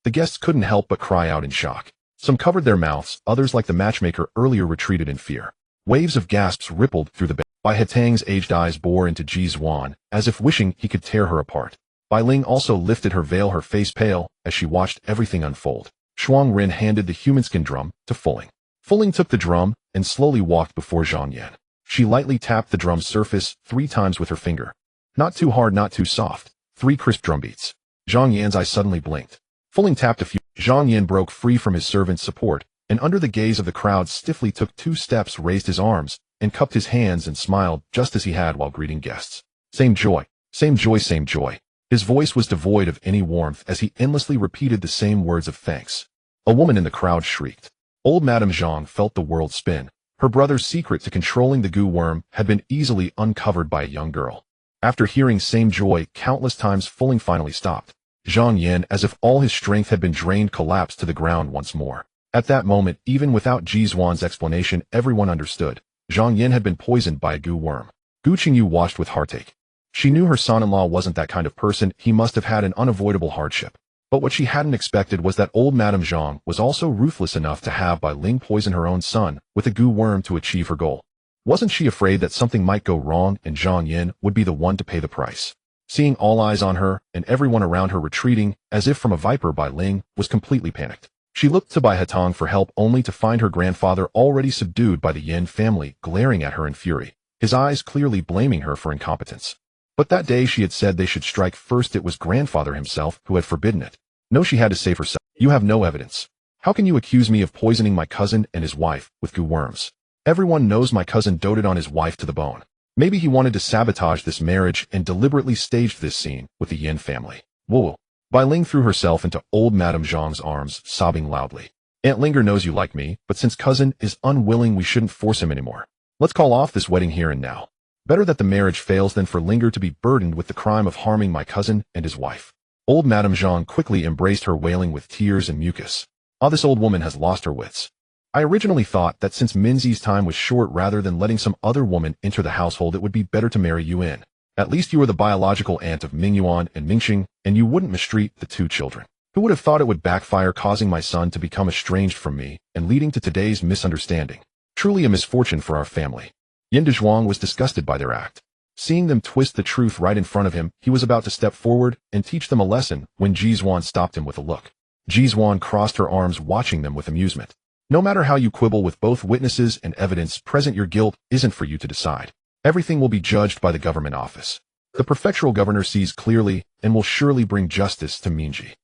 The guests couldn't help but cry out in shock. Some covered their mouths, others, like the matchmaker earlier, retreated in fear. Waves of gasps rippled through the bed. Bai Hetang's aged eyes bore into Ji Duan, as if wishing he could tear her apart. Bai Ling also lifted her veil, her face pale, as she watched everything unfold. Shuang Ren handed the human skin drum to Fuling. Fuling took the drum and slowly walked before Zhang Yin. She lightly tapped the drum's surface 3 times with her finger. Not too hard, not too soft. 3 crisp drum beats. Zhang Yin's eyes suddenly blinked. Fuling tapped a few. Zhang Yin broke free from his servant's support, and under the gaze of the crowd stiffly took 2 steps, raised his arms, and cupped his hands and smiled just as he had while greeting guests. Same joy, same joy, same joy. His voice was devoid of any warmth as he endlessly repeated the same words of thanks. A woman in the crowd shrieked. Old Madame Zhang felt the world spin. Her brother's secret to controlling the Gu worm had been easily uncovered by a young girl. After hearing same joy countless times, Fuling finally stopped. Zhang Yin, as if all his strength had been drained, collapsed to the ground once more. At that moment, even without Ji Duan's explanation, everyone understood. Zhang Yin had been poisoned by a Gu worm. Gu Qing watched with heartache. She knew her son-in-law wasn't that kind of person. He must have had an unavoidable hardship. But what she hadn't expected was that old Madame Zhang was also ruthless enough to have Bai Ling poison her own son with a Gu worm to achieve her goal. Wasn't she afraid that something might go wrong and Zhang Yin would be the one to pay the price? Seeing all eyes on her and everyone around her retreating as if from a viper, Bai Ling was completely panicked. She looked to Bai Hetong for help, only to find her grandfather, already subdued by the Yin family, glaring at her in fury, his eyes clearly blaming her for incompetence. But that day she had said they should strike first. It was grandfather himself who had forbidden it. No, she had to save herself. You have no evidence. How can you accuse me of poisoning my cousin and his wife with Gu worms? Everyone knows my cousin doted on his wife to the bone. Maybe he wanted to sabotage this marriage and deliberately staged this scene with the Yin family. Whoa. Bai Ling threw herself into old Madame Zhang's arms, sobbing loudly. Aunt Linger knows you like me, but since cousin is unwilling, we shouldn't force him anymore. Let's call off this wedding here and now. Better that the marriage fails than for Linger to be burdened with the crime of harming my cousin and his wife. Old Madame Zhang quickly embraced her, wailing with tears and mucus. This old woman has lost her wits. I originally thought that since Minzi's time was short, rather than letting some other woman enter the household, it would be better to marry you in. At least you are the biological aunt of Ming Yuan and Ming Xing, and you wouldn't mistreat the 2 children. Who would have thought it would backfire, causing my son to become estranged from me and leading to today's misunderstanding? Truly a misfortune for our family. Yin Dezhuang was disgusted by their act. Seeing them twist the truth right in front of him, he was about to step forward and teach them a lesson when Ji Duan stopped him with a look. Ji Duan crossed her arms, watching them with amusement. No matter how you quibble with both witnesses and evidence present, your guilt isn't for you to decide. Everything will be judged by the government office. The prefectural governor sees clearly and will surely bring justice to Minji.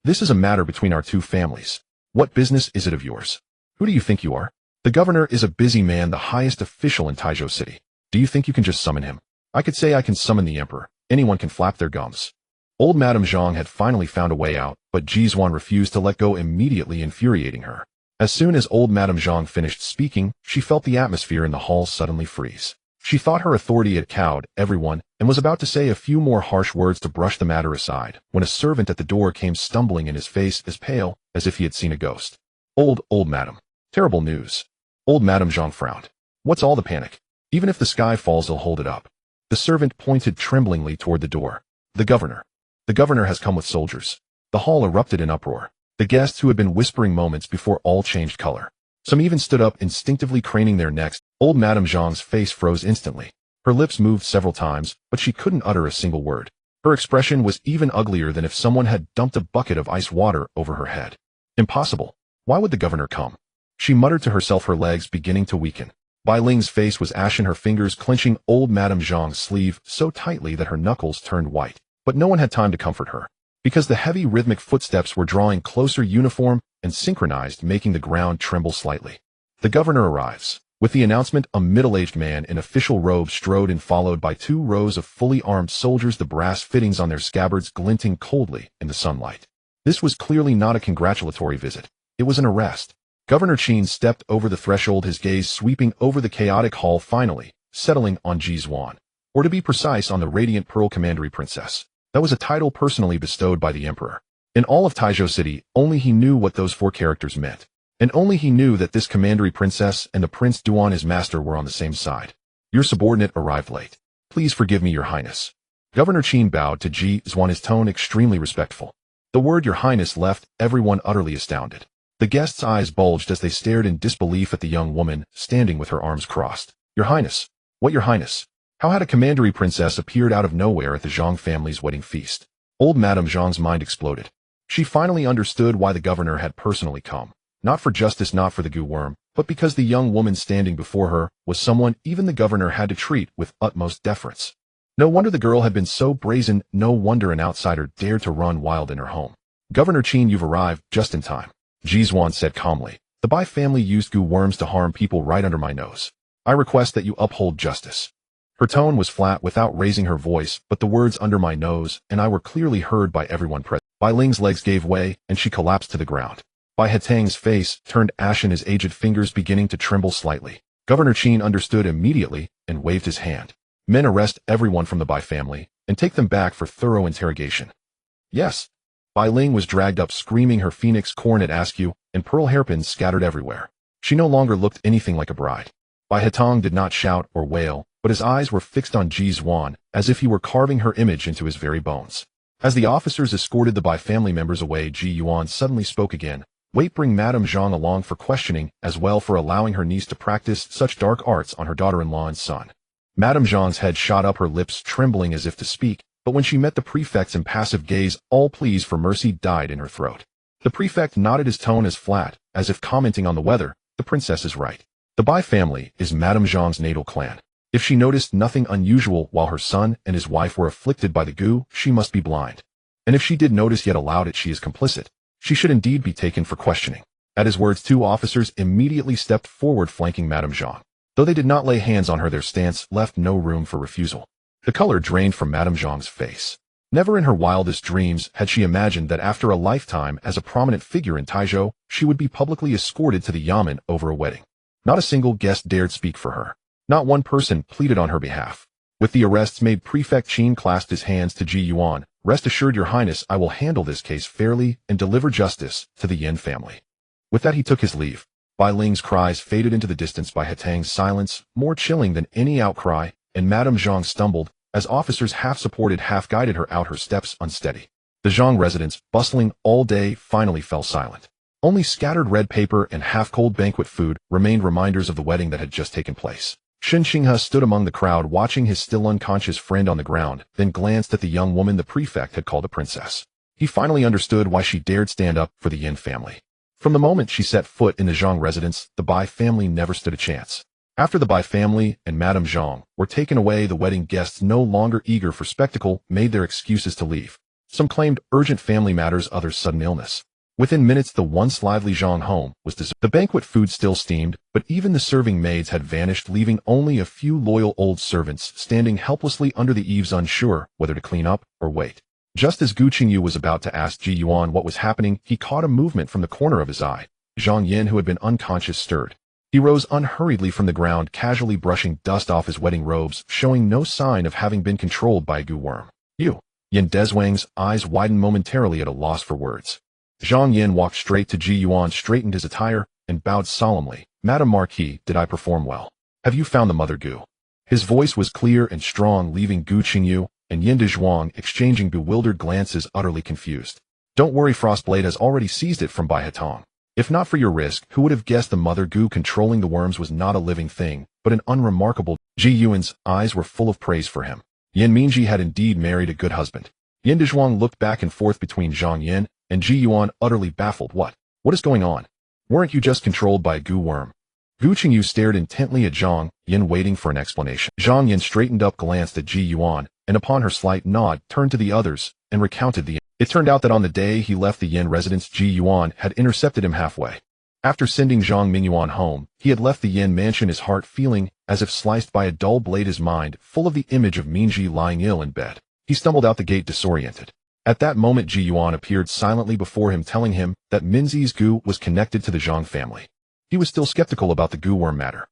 This is a matter between our 2 families. What business is it of yours? Who do you think you are? The governor is a busy man, the highest official in Taizhou City. Do you think you can just summon him? I could say I can summon the emperor. Anyone can flap their gums. Old Madame Zhang had finally found a way out, but Ji Duan refused to let go, immediately infuriating her. As soon as old Madame Zhang finished speaking, she felt the atmosphere in the hall suddenly freeze. She thought her authority had cowed everyone and was about to say a few more harsh words to brush the matter aside, when a servant at the door came stumbling in, his face as pale as if he had seen a ghost. Old madam. Terrible news. Old Madame Zhang frowned. What's all the panic? Even if the sky falls, they'll hold it up. The servant pointed tremblingly toward the door. The governor. The governor has come with soldiers. The hall erupted in uproar. The guests who had been whispering moments before all changed color. Some even stood up, instinctively craning their necks. Old Madame Zhang's face froze instantly. Her lips moved several times, but she couldn't utter a single word. Her expression was even uglier than if someone had dumped a bucket of ice water over her head. Impossible. Why would the governor come? She muttered to herself, her legs beginning to weaken. Bai Ling's face was ashen, her fingers clenching old Madame Zhang's sleeve so tightly that her knuckles turned white. But no one had time to comfort her, because the heavy rhythmic footsteps were drawing closer, uniform and synchronized, making the ground tremble slightly. The governor arrives. With the announcement, a middle-aged man in official robes strode in, followed by 2 rows of fully armed soldiers, the brass fittings on their scabbards glinting coldly in the sunlight. This was clearly not a congratulatory visit. It was an arrest. Governor Qin stepped over the threshold, his gaze sweeping over the chaotic hall, finally settling on Ji Duan, or to be precise, on the Radiant Pearl Commandery Princess. That was a title personally bestowed by the emperor. In all of Taizhou City, only he knew what those 4 characters meant. And only he knew that this commandery princess and the Prince Duan, his master, were on the same side. Your subordinate arrived late. Please forgive me, Your Highness. Governor Qin bowed to Ji Duan, his tone extremely respectful. The word Your Highness left everyone utterly astounded. The guests' eyes bulged as they stared in disbelief at the young woman standing with her arms crossed. Your Highness. What, Your Highness? How had a commandery princess appeared out of nowhere at the Zhang family's wedding feast? Old Madame Zhang's mind exploded. She finally understood why the governor had personally come. Not for justice, not for the Gu worm, but because the young woman standing before her was someone even the governor had to treat with utmost deference. No wonder the girl had been so brazen, no wonder an outsider dared to run wild in her home. Governor Qin, you've arrived just in time, Ji Duan said calmly. The Bai family used Gu worms to harm people right under my nose. I request that you uphold justice. Her tone was flat, without raising her voice, but the words "under my nose" and "I" were clearly heard by everyone present. Bai Ling's legs gave way, and she collapsed to the ground. Bai Hetang's face turned ashen, his aged fingers beginning to tremble slightly. Governor Qin understood immediately and waved his hand. Men, arrest everyone from the Bai family and take them back for thorough interrogation. Yes. Bai Ling was dragged up screaming, her phoenix coronet askew and pearl hairpins scattered everywhere. She no longer looked anything like a bride. Bai Hetang did not shout or wail, but his eyes were fixed on Ji Duan as if he were carving her image into his very bones. As the officers escorted the Bai family members away, Ji Yuan suddenly spoke again. Wait, bring Madame Zhang along for questioning, as well for allowing her niece to practice such dark arts on her daughter-in-law and son. Madame Zhang's head shot up, her lips trembling as if to speak, but when she met the prefect's impassive gaze, all pleas for mercy died in her throat. The prefect nodded, his tone as flat, as if commenting on the weather. The princess is right. The Bai family is Madame Zhang's natal clan. If she noticed nothing unusual while her son and his wife were afflicted by the Gu, she must be blind. And if she did notice yet allowed it, she is complicit. She should indeed be taken for questioning. At his words, 2 officers immediately stepped forward, flanking Madame Zhang. Though they did not lay hands on her, their stance left no room for refusal. The color drained from Madame Zhang's face. Never in her wildest dreams had she imagined that after a lifetime as a prominent figure in Taizhou, she would be publicly escorted to the Yamen over a wedding. Not a single guest dared speak for her. Not one person pleaded on her behalf. With the arrests made, Prefect Qin clasped his hands to Ji Yuan. Rest assured, Your Highness, I will handle this case fairly and deliver justice to the Yin family. With that, he took his leave. Bai Ling's cries faded into the distance, Bai Hetang's silence more chilling than any outcry, and Madame Zhang stumbled as officers half-supported, half-guided her out, her steps unsteady. The Zhang residence, bustling all day, finally fell silent. Only scattered red paper and half-cold banquet food remained, reminders of the wedding that had just taken place. Shen Xinghe stood among the crowd, watching his still unconscious friend on the ground, then glanced at the young woman the prefect had called a princess. He finally understood why she dared stand up for the Yin family. From the moment she set foot in the Zhang residence, the Bai family never stood a chance. After the Bai family and Madame Zhang were taken away, the wedding guests, no longer eager for spectacle, made their excuses to leave. Some claimed urgent family matters, others sudden illness. Within minutes, the once lively Zhang home was deserted. The banquet food still steamed, but even the serving maids had vanished, leaving only a few loyal old servants standing helplessly under the eaves, unsure whether to clean up or wait. Just as Gu Qingyu was about to ask Ji Yuan what was happening, he caught a movement from the corner of his eye. Zhang Yin, who had been unconscious, stirred. He rose unhurriedly from the ground, casually brushing dust off his wedding robes, showing no sign of having been controlled by a Gu worm. You. Yin Dezwang's eyes widened momentarily, at a loss for words. Zhang Yin walked straight to Ji Yuan, straightened his attire, and bowed solemnly. Madame Marquis, did I perform well? Have you found the Mother Gu? His voice was clear and strong, leaving Gu Qingyu and Yin Dezhuang exchanging bewildered glances, utterly confused. Don't worry, Frostblade has already seized it from Bai Hetong. If not for your risk, who would have guessed the mother Gu controlling the worms was not a living thing, but an unremarkable. Ji Yuan's eyes were full of praise for him. Yan Mingji had indeed married a good husband. Yin Dezhuang looked back and forth between Zhang Yin and Ji Yuan, utterly baffled. What is going on? Weren't you just controlled by a Gu worm? Gu Qingyu stared intently at Zhang Yin, waiting for an explanation. Zhang Yin straightened up, glanced at Ji Yuan, and upon her slight nod, turned to the others and recounted the. It turned out that on the day he left the Yin residence, Ji Yuan had intercepted him halfway. After sending Zhang Mingyuan home, he had left the Yin mansion, his heart feeling as if sliced by a dull blade, his mind full of the image of Mingji lying ill in bed. He stumbled out the gate disoriented. At that moment, Ji Yuan appeared silently before him, telling him that Minzi's Gu was connected to the Zhang family. He was still skeptical about the Gu worm matter.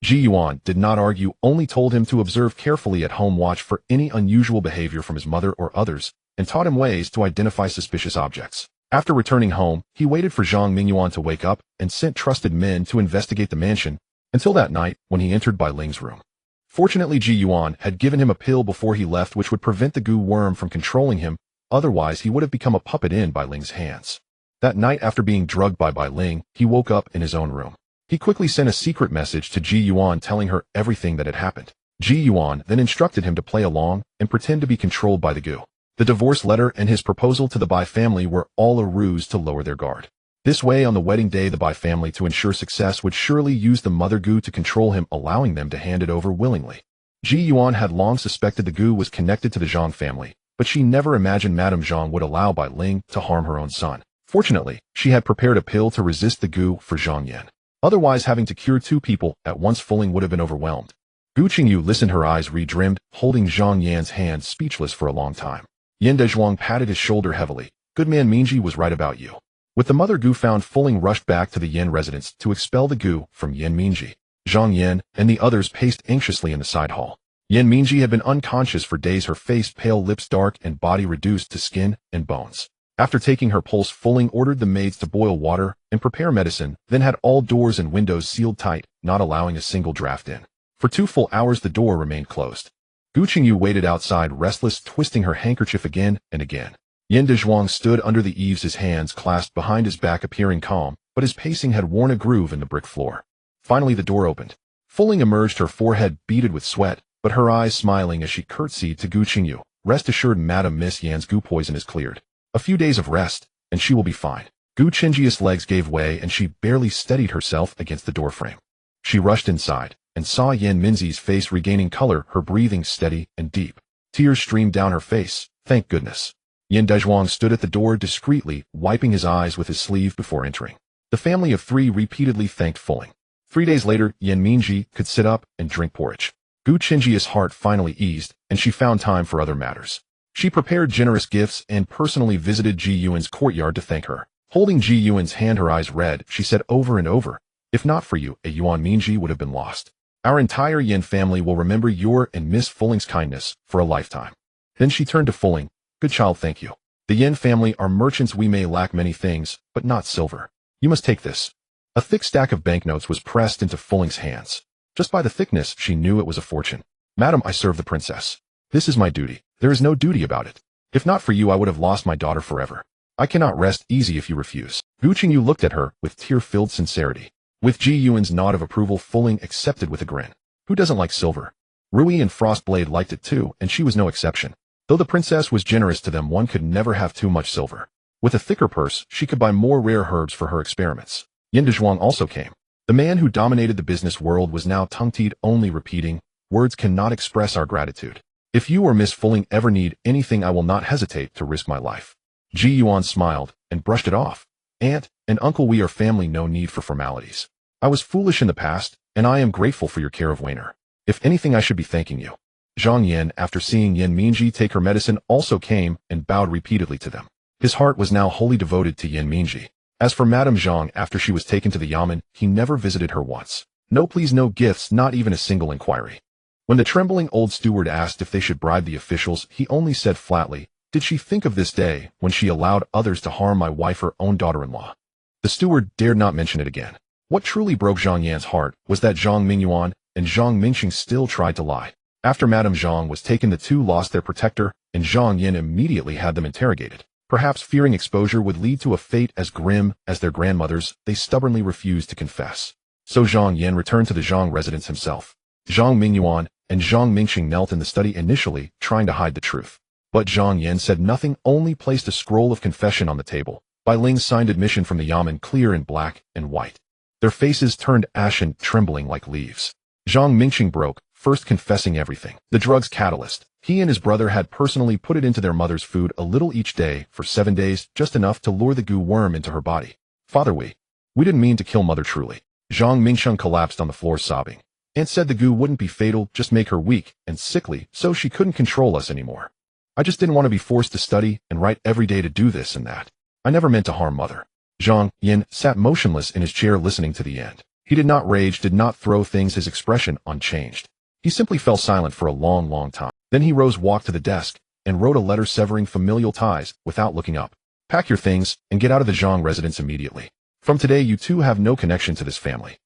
Ji Yuan did not argue, only told him to observe carefully at home, watch for any unusual behavior from his mother or others, and taught him ways to identify suspicious objects. After returning home, he waited for Zhang Mingyuan to wake up and sent trusted men to investigate the mansion, until that night when he entered Bai Ling's room. Fortunately, Ji Yuan had given him a pill before he left which would prevent the Gu worm from controlling him, otherwise he would have become a puppet in Bai Ling's hands. That night, after being drugged by Bai Ling, he woke up in his own room. He quickly sent a secret message to Ji Yuan telling her everything that had happened. Ji Yuan then instructed him to play along and pretend to be controlled by the Gu. The divorce letter and his proposal to the Bai family were all a ruse to lower their guard. This way, on the wedding day, the Bai family, to ensure success, would surely use the mother Gu to control him, allowing them to hand it over willingly. Ji Yuan had long suspected the Gu was connected to the Zhang family, but she never imagined Madame Zhang would allow Bai Ling to harm her own son. Fortunately, she had prepared a pill to resist the Gu for Zhang Yin. Otherwise, having to cure two people at once fulling would have been overwhelmed. Gu Qingyu listened, her eyes redrimmed, holding Zhang Yan's hand, speechless for a long time. Yin Dezhuang patted his shoulder heavily. Good man, Mingji was right about you. With the mother Gu found, Fulling rushed back to the Yin residence to expel the Gu from Yin Mingji. Zhang Yin and the others paced anxiously in the side hall. Yin Mingji had been unconscious for days, her face pale, lips dark, and body reduced to skin and bones. After taking her pulse, Fulling ordered the maids to boil water and prepare medicine, then had all doors and windows sealed tight, not allowing a single draft in. For 2 full hours the door remained closed. Gu Qingyu waited outside, restless, twisting her handkerchief again and again. Yin Dezhuang stood under the eaves, his hands clasped behind his back, appearing calm, but his pacing had worn a groove in the brick floor. Finally the door opened. Fulling emerged, her forehead beaded with sweat, but her eyes smiling as she curtsied to Gu Qingyu. Rest assured, Madam, Miss Yan's Gu poison is cleared. A few days of rest, and she will be fine. Gu Qingji's legs gave way and she barely steadied herself against the doorframe. She rushed inside and saw Yan Minzi's face regaining color, her breathing steady and deep. Tears streamed down her face. Thank goodness. Yin Dezhuang stood at the door discreetly, wiping his eyes with his sleeve before entering. The family of 3 repeatedly thanked Fulling. 3 days later, Yan Mingji could sit up and drink porridge. Gu Qingji's heart finally eased, and she found time for other matters. She prepared generous gifts and personally visited Ji Yuan's courtyard to thank her. Holding Ji Yuan's hand, her eyes red, she said over and over, if not for you, a Yuan Mingji would have been lost. Our entire Yin family will remember your and Miss Fulling's kindness for a lifetime. Then she turned to Fulling. Good child, thank you. The Yin family are merchants. We may lack many things, but not silver. You must take this. A thick stack of banknotes was pressed into Fulling's hands. Just by the thickness, she knew it was a fortune. Madam, I serve the princess. This is my duty. There is no duty about it. If not for you, I would have lost my daughter forever. I cannot rest easy if you refuse. Gu Qingyu looked at her with tear-filled sincerity. With Ji Yuan's nod of approval, Fulling accepted with a grin. Who doesn't like silver? Rui and Frostblade liked it too, and she was no exception. Though the princess was generous to them, one could never have too much silver. With a thicker purse, she could buy more rare herbs for her experiments. Yin Dezhuang also came. The man who dominated the business world was now tongue-tied, only repeating, words cannot express our gratitude. If you or Miss Fulling ever need anything, I will not hesitate to risk my life. Ji Yuan smiled and brushed it off. Aunt and uncle, we are family, no need for formalities. I was foolish in the past, and I am grateful for your care of Wainer. If anything, I should be thanking you. Zhang Yin, after seeing Yin Mingji take her medicine, also came and bowed repeatedly to them. His heart was now wholly devoted to Yin Mingji. As for Madame Zhang, after she was taken to the yamen, he never visited her once. No pleas, no gifts, not even a single inquiry. When the trembling old steward asked if they should bribe the officials, he only said flatly, did she think of this day when she allowed others to harm my wife, her own daughter-in-law? The steward dared not mention it again. What truly broke Zhang Yan's heart was that Zhang Mingyuan and Zhang Mingxing still tried to lie. After Madame Zhang was taken, the two lost their protector, and Zhang Yin immediately had them interrogated. Perhaps fearing exposure would lead to a fate as grim as their grandmother's, they stubbornly refused to confess. So Zhang Yin returned to the Zhang residence himself. Zhang Mingyuan and Zhang Mingxing knelt in the study initially, trying to hide the truth. But Zhang Yin said nothing, only placed a scroll of confession on the table. Bai Ling's signed admission from the Yamen, clear in black and white. Their faces turned ashen, trembling like leaves. Zhang Mingxing broke, first confessing everything. The drug's catalyst. He and his brother had personally put it into their mother's food a little each day for 7 days, just enough to lure the goo worm into her body. Father, we didn't mean to kill mother truly. Zhang Mingxing collapsed on the floor sobbing. Aunt said the goo wouldn't be fatal, just make her weak and sickly, so she couldn't control us anymore. I just didn't want to be forced to study and write every day to do this and that. I never meant to harm mother. Zhang Yin sat motionless in his chair listening to the end. He did not rage, did not throw things, his expression unchanged. He simply fell silent for a long time. Then he rose, walked to the desk, and wrote a letter severing familial ties without looking up. Pack your things and get out of the Zhang residence immediately. From today you two have no connection to this family.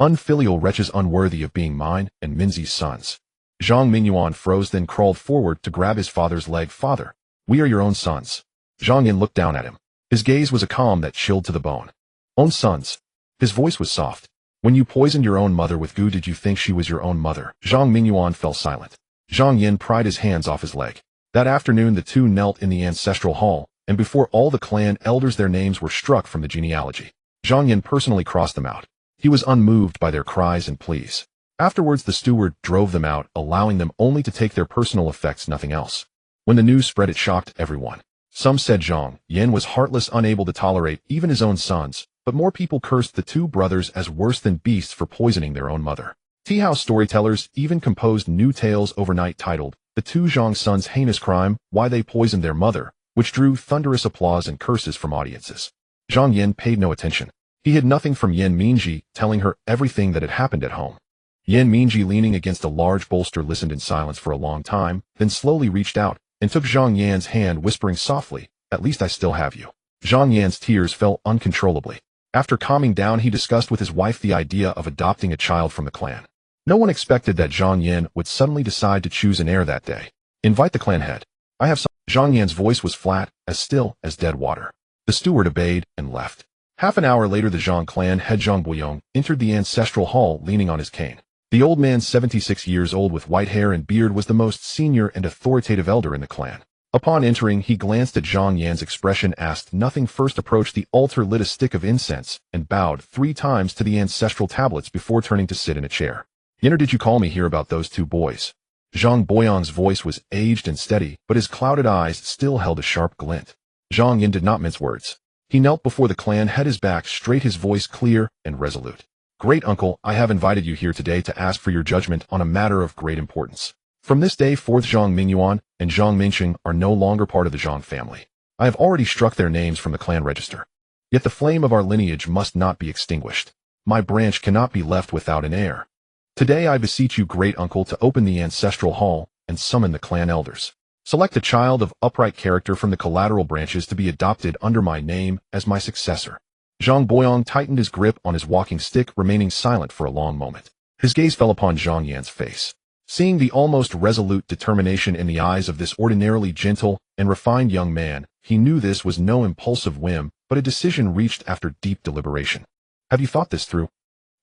Unfilial wretches unworthy of being mine and Minzi's sons. Zhang Mingyuan froze, then crawled forward to grab his father's leg. Father, we are your own sons. Zhang Yin looked down at him. His gaze was a calm that chilled to the bone. Own sons. His voice was soft. When you poisoned your own mother with goo, did you think she was your own mother? Zhang Mingyuan fell silent. Zhang Yin pried his hands off his leg. That afternoon the two knelt in the ancestral hall, and before all the clan elders their names were struck from the genealogy. Zhang Yin personally crossed them out. He was unmoved by their cries and pleas. Afterwards the steward drove them out, allowing them only to take their personal effects, nothing else. When the news spread, it shocked everyone. Some said Zhang Yin was heartless, unable to tolerate even his own sons, but more people cursed the two brothers as worse than beasts for poisoning their own mother. Tea house storytellers even composed new tales overnight titled, The Two Zhang Sons' Heinous Crime, Why They Poisoned Their Mother, which drew thunderous applause and curses from audiences. Zhang Yin paid no attention. He hid nothing from Yin Mingji, telling her everything that had happened at home. Yin Mingji, leaning against a large bolster, listened in silence for a long time, then slowly reached out and took Zhang Yan's hand, whispering softly, At least I still have you. Zhang Yan's tears fell uncontrollably. After calming down, he discussed with his wife the idea of adopting a child from the clan. No one expected that Zhang Yin would suddenly decide to choose an heir that day. Invite the clan head. I have some. Zhang Yan's voice was flat, as still as dead water. The steward obeyed and left. Half an hour later, the Zhang clan head Zhang Boyong entered the ancestral hall leaning on his cane. The old man, 76 years old with white hair and beard, was the most senior and authoritative elder in the clan. Upon entering, he glanced at Zhang Yan's expression, asked nothing, first approached the altar, lit a stick of incense, and bowed 3 times to the ancestral tablets before turning to sit in a chair. Yin, or did you call me here about those 2 boys? Zhang Boyong's voice was aged and steady, but his clouded eyes still held a sharp glint. Zhang Yin did not mince words. He knelt before the clan head, his back straight, his voice clear and resolute. Great uncle, I have invited you here today to ask for your judgment on a matter of great importance. From this day forth, Zhang Mingyuan and Zhang Mingxing are no longer part of the Zhang family. I have already struck their names from the clan register. Yet the flame of our lineage must not be extinguished. My branch cannot be left without an heir. Today I beseech you, great uncle, to open the ancestral hall and summon the clan elders. Select a child of upright character from the collateral branches to be adopted under my name as my successor. Zhang Boyong tightened his grip on his walking stick, remaining silent for a long moment. His gaze fell upon Zhang Yan's face. Seeing the almost resolute determination in the eyes of this ordinarily gentle and refined young man, he knew this was no impulsive whim, but a decision reached after deep deliberation. Have you thought this through?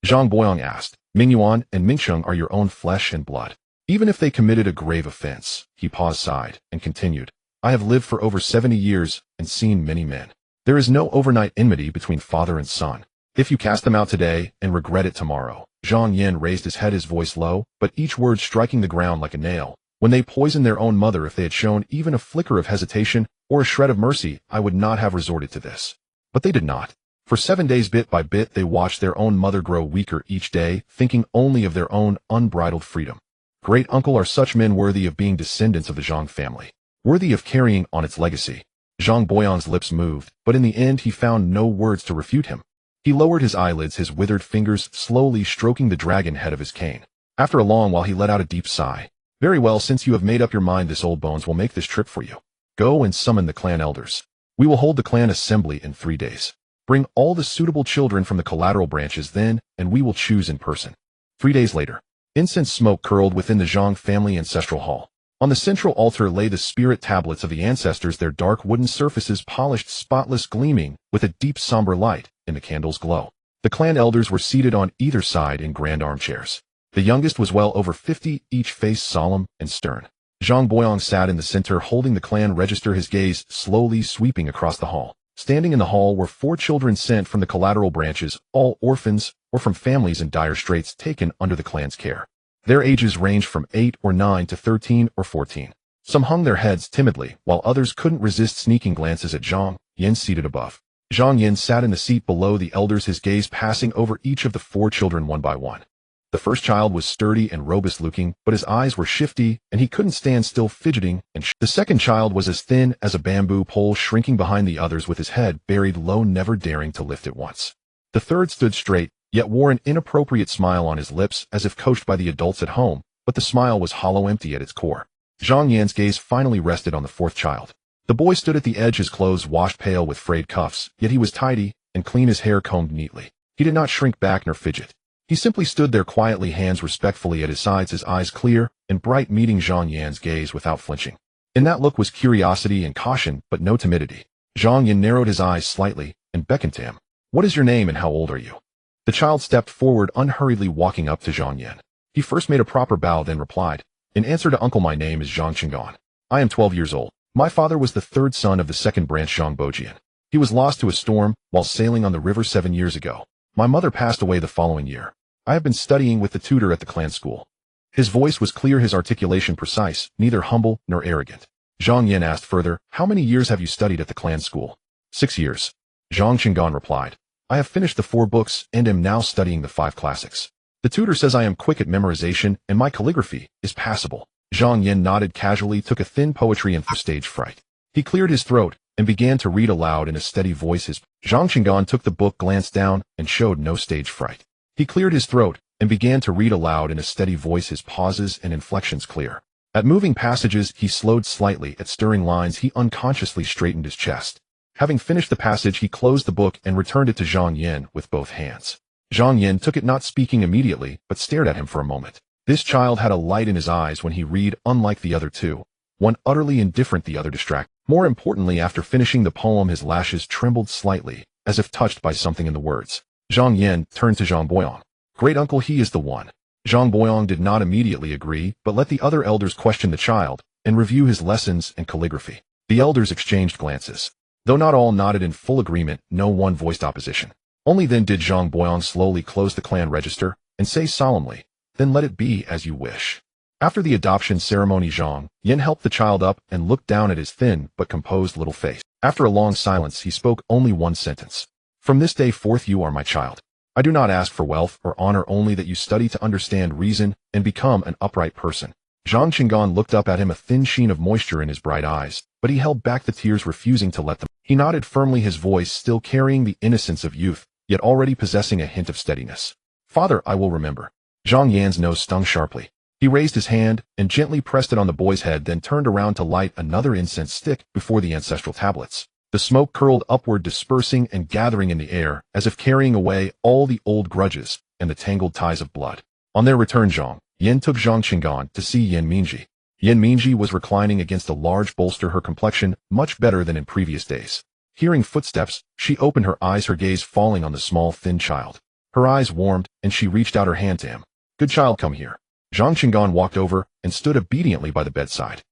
Zhang Boyong asked. Mingyuan and Mingxing are your own flesh and blood. Even if they committed a grave offense, he paused, sighed, and continued, I have lived for over 70 years and seen many men. There is no overnight enmity between father and son. If you cast them out today and regret it tomorrow. Zhang Yin raised his head, his voice low, but each word striking the ground like a nail. When they poisoned their own mother, if they had shown even a flicker of hesitation or a shred of mercy, I would not have resorted to this. But they did not. For 7 days, bit by bit, they watched their own mother grow weaker each day, thinking only of their own unbridled freedom. Great uncle, are such men worthy of being descendants of the Zhang family, worthy of carrying on its legacy? Zhang Boyong's lips moved, but in the end he found no words to refute him. He lowered his eyelids, his withered fingers slowly stroking the dragon head of his cane. After a long while he let out a deep sigh. Very well, since you have made up your mind, this old bones will make this trip for you. Go and summon the clan elders. We will hold the clan assembly in 3 days. Bring all the suitable children from the collateral branches then, and we will choose in person. 3 days later, incense smoke curled within the Zhang family ancestral hall. On the central altar lay the spirit tablets of the ancestors, their dark wooden surfaces polished, spotless, gleaming with a deep somber light in the candle's glow. The clan elders were seated on either side in grand armchairs. The youngest was well over 50, each face solemn and stern. Zhang Boyong sat in the center holding the clan register, his gaze slowly sweeping across the hall. Standing in the hall were 4 children sent from the collateral branches, all orphans or from families in dire straits taken under the clan's care. Their ages ranged from 8 or 9 to 13 or 14. Some hung their heads timidly, while others couldn't resist sneaking glances at Zhang Yin seated above. Zhang Yin sat in the seat below the elders, his gaze passing over each of the 4 children one by one. The first child was sturdy and robust-looking, but his eyes were shifty, and he couldn't stand still, fidgeting. The second child was as thin as a bamboo pole, shrinking behind the others with his head buried low, never daring to lift it once. The third stood straight, yet wore an inappropriate smile on his lips, as if coached by the adults at home, but the smile was hollow, empty at its core. Zhang Yan's gaze finally rested on the 4th child. The boy stood at the edge, his clothes washed pale with frayed cuffs, yet he was tidy and clean, his hair combed neatly. He did not shrink back nor fidget. He simply stood there quietly, hands respectfully at his sides, his eyes clear and bright, meeting Zhang Yan's gaze without flinching. In that look was curiosity and caution, but no timidity. Zhang Yan narrowed his eyes slightly and beckoned to him. "What is your name and how old are you?" The child stepped forward, unhurriedly walking up to Zhang Yan. He first made a proper bow, then replied, "In answer to uncle, my name is Zhang Qinggan. I am 12 years old. My father was the 3rd son of the 2nd branch Zhang Bojian. He was lost to a storm while sailing on the river 7 years ago. My mother passed away the following year. I have been studying with the tutor at the clan school." His voice was clear, his articulation precise, neither humble nor arrogant. Zhang Yan asked further, "How many years have you studied at the clan school?" 6 years. Zhang Qinggan replied, "I have finished the 4 books and am now studying the 5 classics. The tutor says I am quick at memorization and my calligraphy is passable." Zhang Yan nodded casually, took a thin poetry and stage fright. He cleared his throat and began to read aloud in a steady voice. Zhang Qinggan took the book, glanced down, and showed no stage fright. He cleared his throat and began to read aloud in a steady voice, his pauses and inflections clear. At moving passages, he slowed slightly. At stirring lines, he unconsciously straightened his chest. Having finished the passage, he closed the book and returned it to Zhang Yan with both hands. Zhang Yan took it, not speaking immediately, but stared at him for a moment. This child had a light in his eyes when he read, unlike the other 2. One utterly indifferent, the other distracted. More importantly, after finishing the poem, his lashes trembled slightly, as if touched by something in the words. Zhang Yan turned to Zhang Boyong. "Great uncle, he is the one." Zhang Boyong did not immediately agree, but let the other elders question the child and review his lessons and calligraphy. The elders exchanged glances. Though not all nodded in full agreement, no one voiced opposition. Only then did Zhang Boyong slowly close the clan register and say solemnly, "Then let it be as you wish." After the adoption ceremony, Zhang Yan helped the child up and looked down at his thin but composed little face. After a long silence, he spoke only one sentence. "From this day forth you are my child. I do not ask for wealth or honor, only that you study to understand reason and become an upright person." Zhang Qinggan looked up at him, a thin sheen of moisture in his bright eyes, but he held back the tears, refusing to let them. He nodded firmly, his voice still carrying the innocence of youth, yet already possessing a hint of steadiness. "Father, I will remember." Zhang Yan's nose stung sharply. He raised his hand and gently pressed it on the boy's head, then turned around to light another incense stick before the ancestral tablets. The smoke curled upward, dispersing and gathering in the air, as if carrying away all the old grudges and the tangled ties of blood. On their return, Zhang Yan took Zhang Qinggan to see Yan Mingji. Yan Mingji was reclining against a large bolster, her complexion much better than in previous days. Hearing footsteps, she opened her eyes, her gaze falling on the small, thin child. Her eyes warmed, and she reached out her hand to him. "Good child, come here." Zhang Qinggan walked over and stood obediently by the bedside.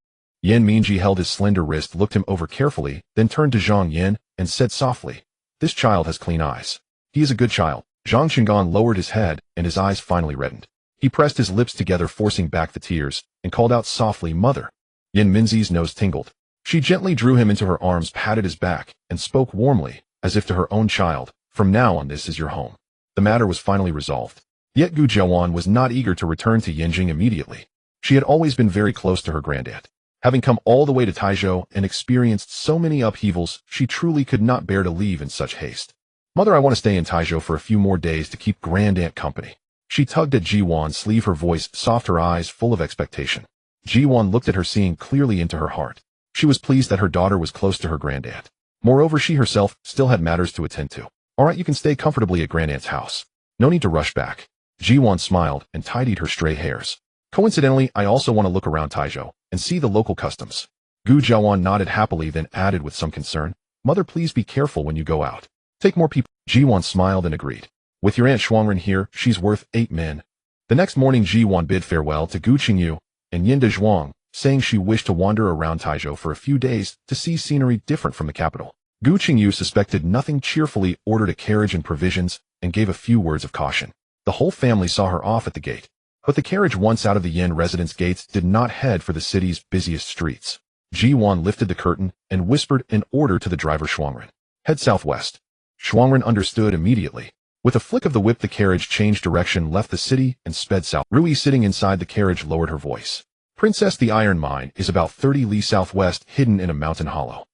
Yan Mingji held his slender wrist, looked him over carefully, then turned to Zhang Yan and said softly, "This child has clean eyes. He is a good child." Zhang Qinggan lowered his head, and his eyes finally reddened. He pressed his lips together, forcing back the tears, and called out softly, "Mother." Yan Mingji's nose tingled. She gently drew him into her arms, patted his back, and spoke warmly, as if to her own child, "From now on, this is your home." The matter was finally resolved. Yet Gu Jiawan was not eager to return to Yanjing immediately. She had always been very close to her granddad. Having come all the way to Taizhou and experienced so many upheavals, she truly could not bear to leave in such haste. "Mother, I want to stay in Taizhou for a few more days to keep Grandaunt company." She tugged at Ji Duan's sleeve, her voice soft, her eyes full of expectation. Ji Duan looked at her, seeing clearly into her heart. She was pleased that her daughter was close to her granddad. Moreover, she herself still had matters to attend to. "All right, you can stay comfortably at Grandaunt's house. No need to rush back." Ji Duan smiled and tidied her stray hairs. Coincidentally, I also want to look around Taizhou and see the local customs. Gu Zhaoan nodded happily, then added with some concern, Mother, please be careful when you go out. Take more people. Ji Duan smiled and agreed. With your Aunt Shuangren here, she's worth 8 men. The next morning, Ji Duan bid farewell to Gu Qingyu and Yin Zhuang, saying she wished to wander around Taizhou for a few days to see scenery different from the capital. Gu Qingyu suspected nothing, cheerfully ordered a carriage and provisions, and gave a few words of caution. The whole family saw her off at the gate. But the carriage, once out of the Yin residence gates, did not head for the city's busiest streets. Ji Duan lifted the curtain and whispered an order to the driver Shuangren. Head southwest. Shuangren understood immediately. With a flick of the whip, the carriage changed direction, left the city, and sped south. Rui, sitting inside the carriage, lowered her voice. Princess, the iron mine is about 30 li southwest, hidden in a mountain hollow.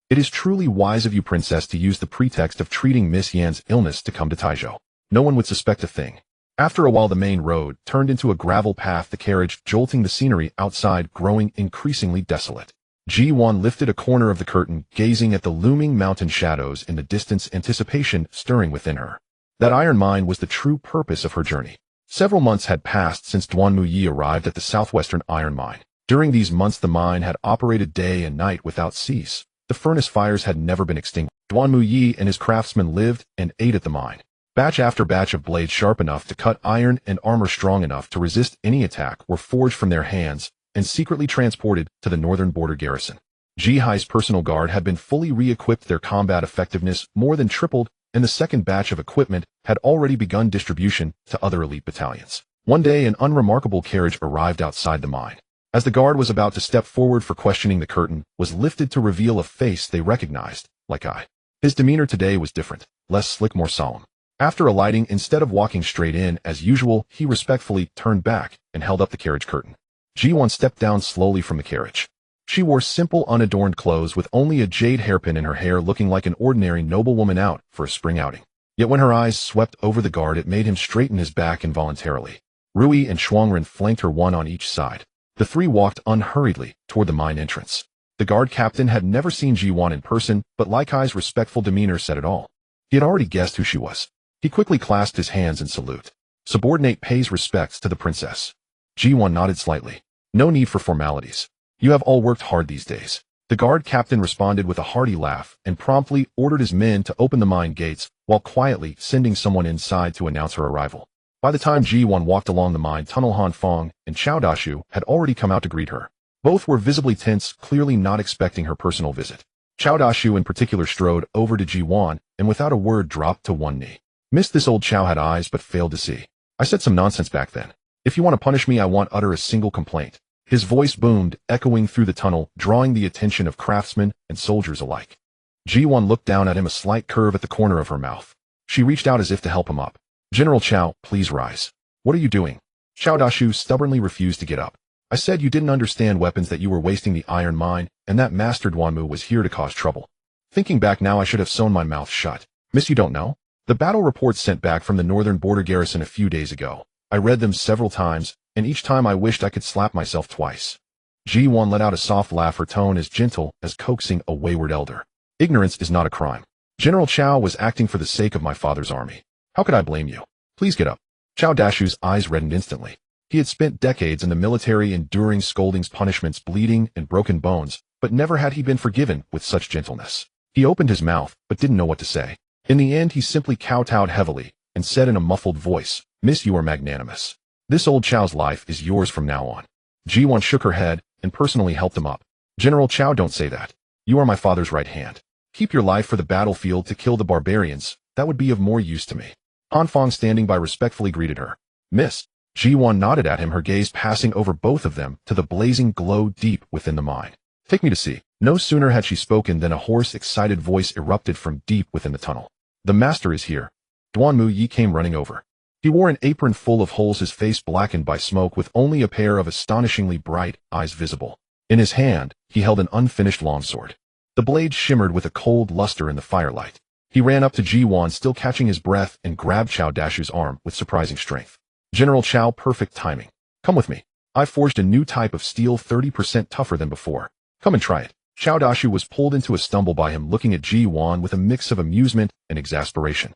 It is truly wise of you, Princess, to use the pretext of treating Miss Yan's illness to come to Taizhou. No one would suspect a thing. After a while, the main road turned into a gravel path, the carriage jolting, the scenery outside growing increasingly desolate. Ji Duan lifted a corner of the curtain, gazing at the looming mountain shadows in the distance, anticipation stirring within her. That iron mine was the true purpose of her journey. Several months had passed since Duan Muyi arrived at the southwestern iron mine. During these months, the mine had operated day and night without cease. The furnace fires had never been extinguished. Duan Muyi and his craftsmen lived and ate at the mine. Batch after batch of blades sharp enough to cut iron and armor strong enough to resist any attack were forged from their hands and secretly transported to the northern border garrison. Ji Hai's personal guard had been fully re-equipped, their combat effectiveness more than tripled, and the second batch of equipment had already begun distribution to other elite battalions. One day, an unremarkable carriage arrived outside the mine. As the guard was about to step forward for questioning, the curtain was lifted to reveal a face they recognized, like I. His demeanor today was different, less slick, more solemn. After alighting, instead of walking straight in as usual, he respectfully turned back and held up the carriage curtain. Ji Duan stepped down slowly from the carriage. She wore simple, unadorned clothes with only a jade hairpin in her hair, looking like an ordinary noblewoman out for a spring outing. Yet when her eyes swept over the guard, it made him straighten his back involuntarily. Rui and Shuangren flanked her, one on each side. The three walked unhurriedly toward the mine entrance. The guard captain had never seen Ji Duan in person, but Lai Kai's respectful demeanor said it all. He had already guessed who she was. He quickly clasped his hands in salute. Subordinate pays respects to the princess. Ji Duan nodded slightly. No need for formalities. You have all worked hard these days. The guard captain responded with a hearty laugh and promptly ordered his men to open the mine gates while quietly sending someone inside to announce her arrival. By the time Ji Duan walked along the mine tunnel, Han Feng and Chao Dashu had already come out to greet her. Both were visibly tense, clearly not expecting her personal visit. Chao Dashu in particular strode over to Ji Duan and without a word dropped to one knee. Miss, this old Chao had eyes but failed to see. I said some nonsense back then. If you want to punish me, I won't utter a single complaint. His voice boomed, echoing through the tunnel, drawing the attention of craftsmen and soldiers alike. Ji Duan looked down at him, a slight curve at the corner of her mouth. She reached out as if to help him up. General Chao, please rise. What are you doing? Chao Dashu stubbornly refused to get up. I said you didn't understand weapons, that you were wasting the iron mine, and that Master Duanmu was here to cause trouble. Thinking back now, I should have sewn my mouth shut. Miss, you don't know? The battle reports sent back from the northern border garrison a few days ago. I read them several times, and each time I wished I could slap myself twice. Ji Duan let out a soft laugh, her tone as gentle as coaxing a wayward elder. Ignorance is not a crime. General Chao was acting for the sake of my father's army. How could I blame you? Please get up. Chao Dashu's eyes reddened instantly. He had spent decades in the military, enduring scoldings, punishments, bleeding, and broken bones, but never had he been forgiven with such gentleness. He opened his mouth, but didn't know what to say. In the end, he simply kowtowed heavily and said in a muffled voice, Miss, you are magnanimous. This old Chao's life is yours from now on. Ji Duan shook her head and personally helped him up. General Chao, don't say that. You are my father's right hand. Keep your life for the battlefield to kill the barbarians. That would be of more use to me. Han Feng, standing by, respectfully greeted her. Miss. Ji Duan nodded at him, her gaze passing over both of them to the blazing glow deep within the mine. Take me to see. No sooner had she spoken than a hoarse, excited voice erupted from deep within the tunnel. The master is here. Duan Muyi came running over. He wore an apron full of holes, his face blackened by smoke, with only a pair of astonishingly bright eyes visible. In his hand, he held an unfinished longsword. The blade shimmered with a cold luster in the firelight. He ran up to Ji Duan, still catching his breath, and grabbed Chao Dashu's arm with surprising strength. General Chao, perfect timing. Come with me. I forged a new type of steel 30% tougher than before. Come and try it. Xiao Dashu was pulled into a stumble by him looking at Ji Duan with a mix of amusement and exasperation.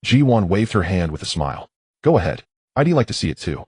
Ji Duan waved her hand with a smile. Go ahead. I'd like to see it too.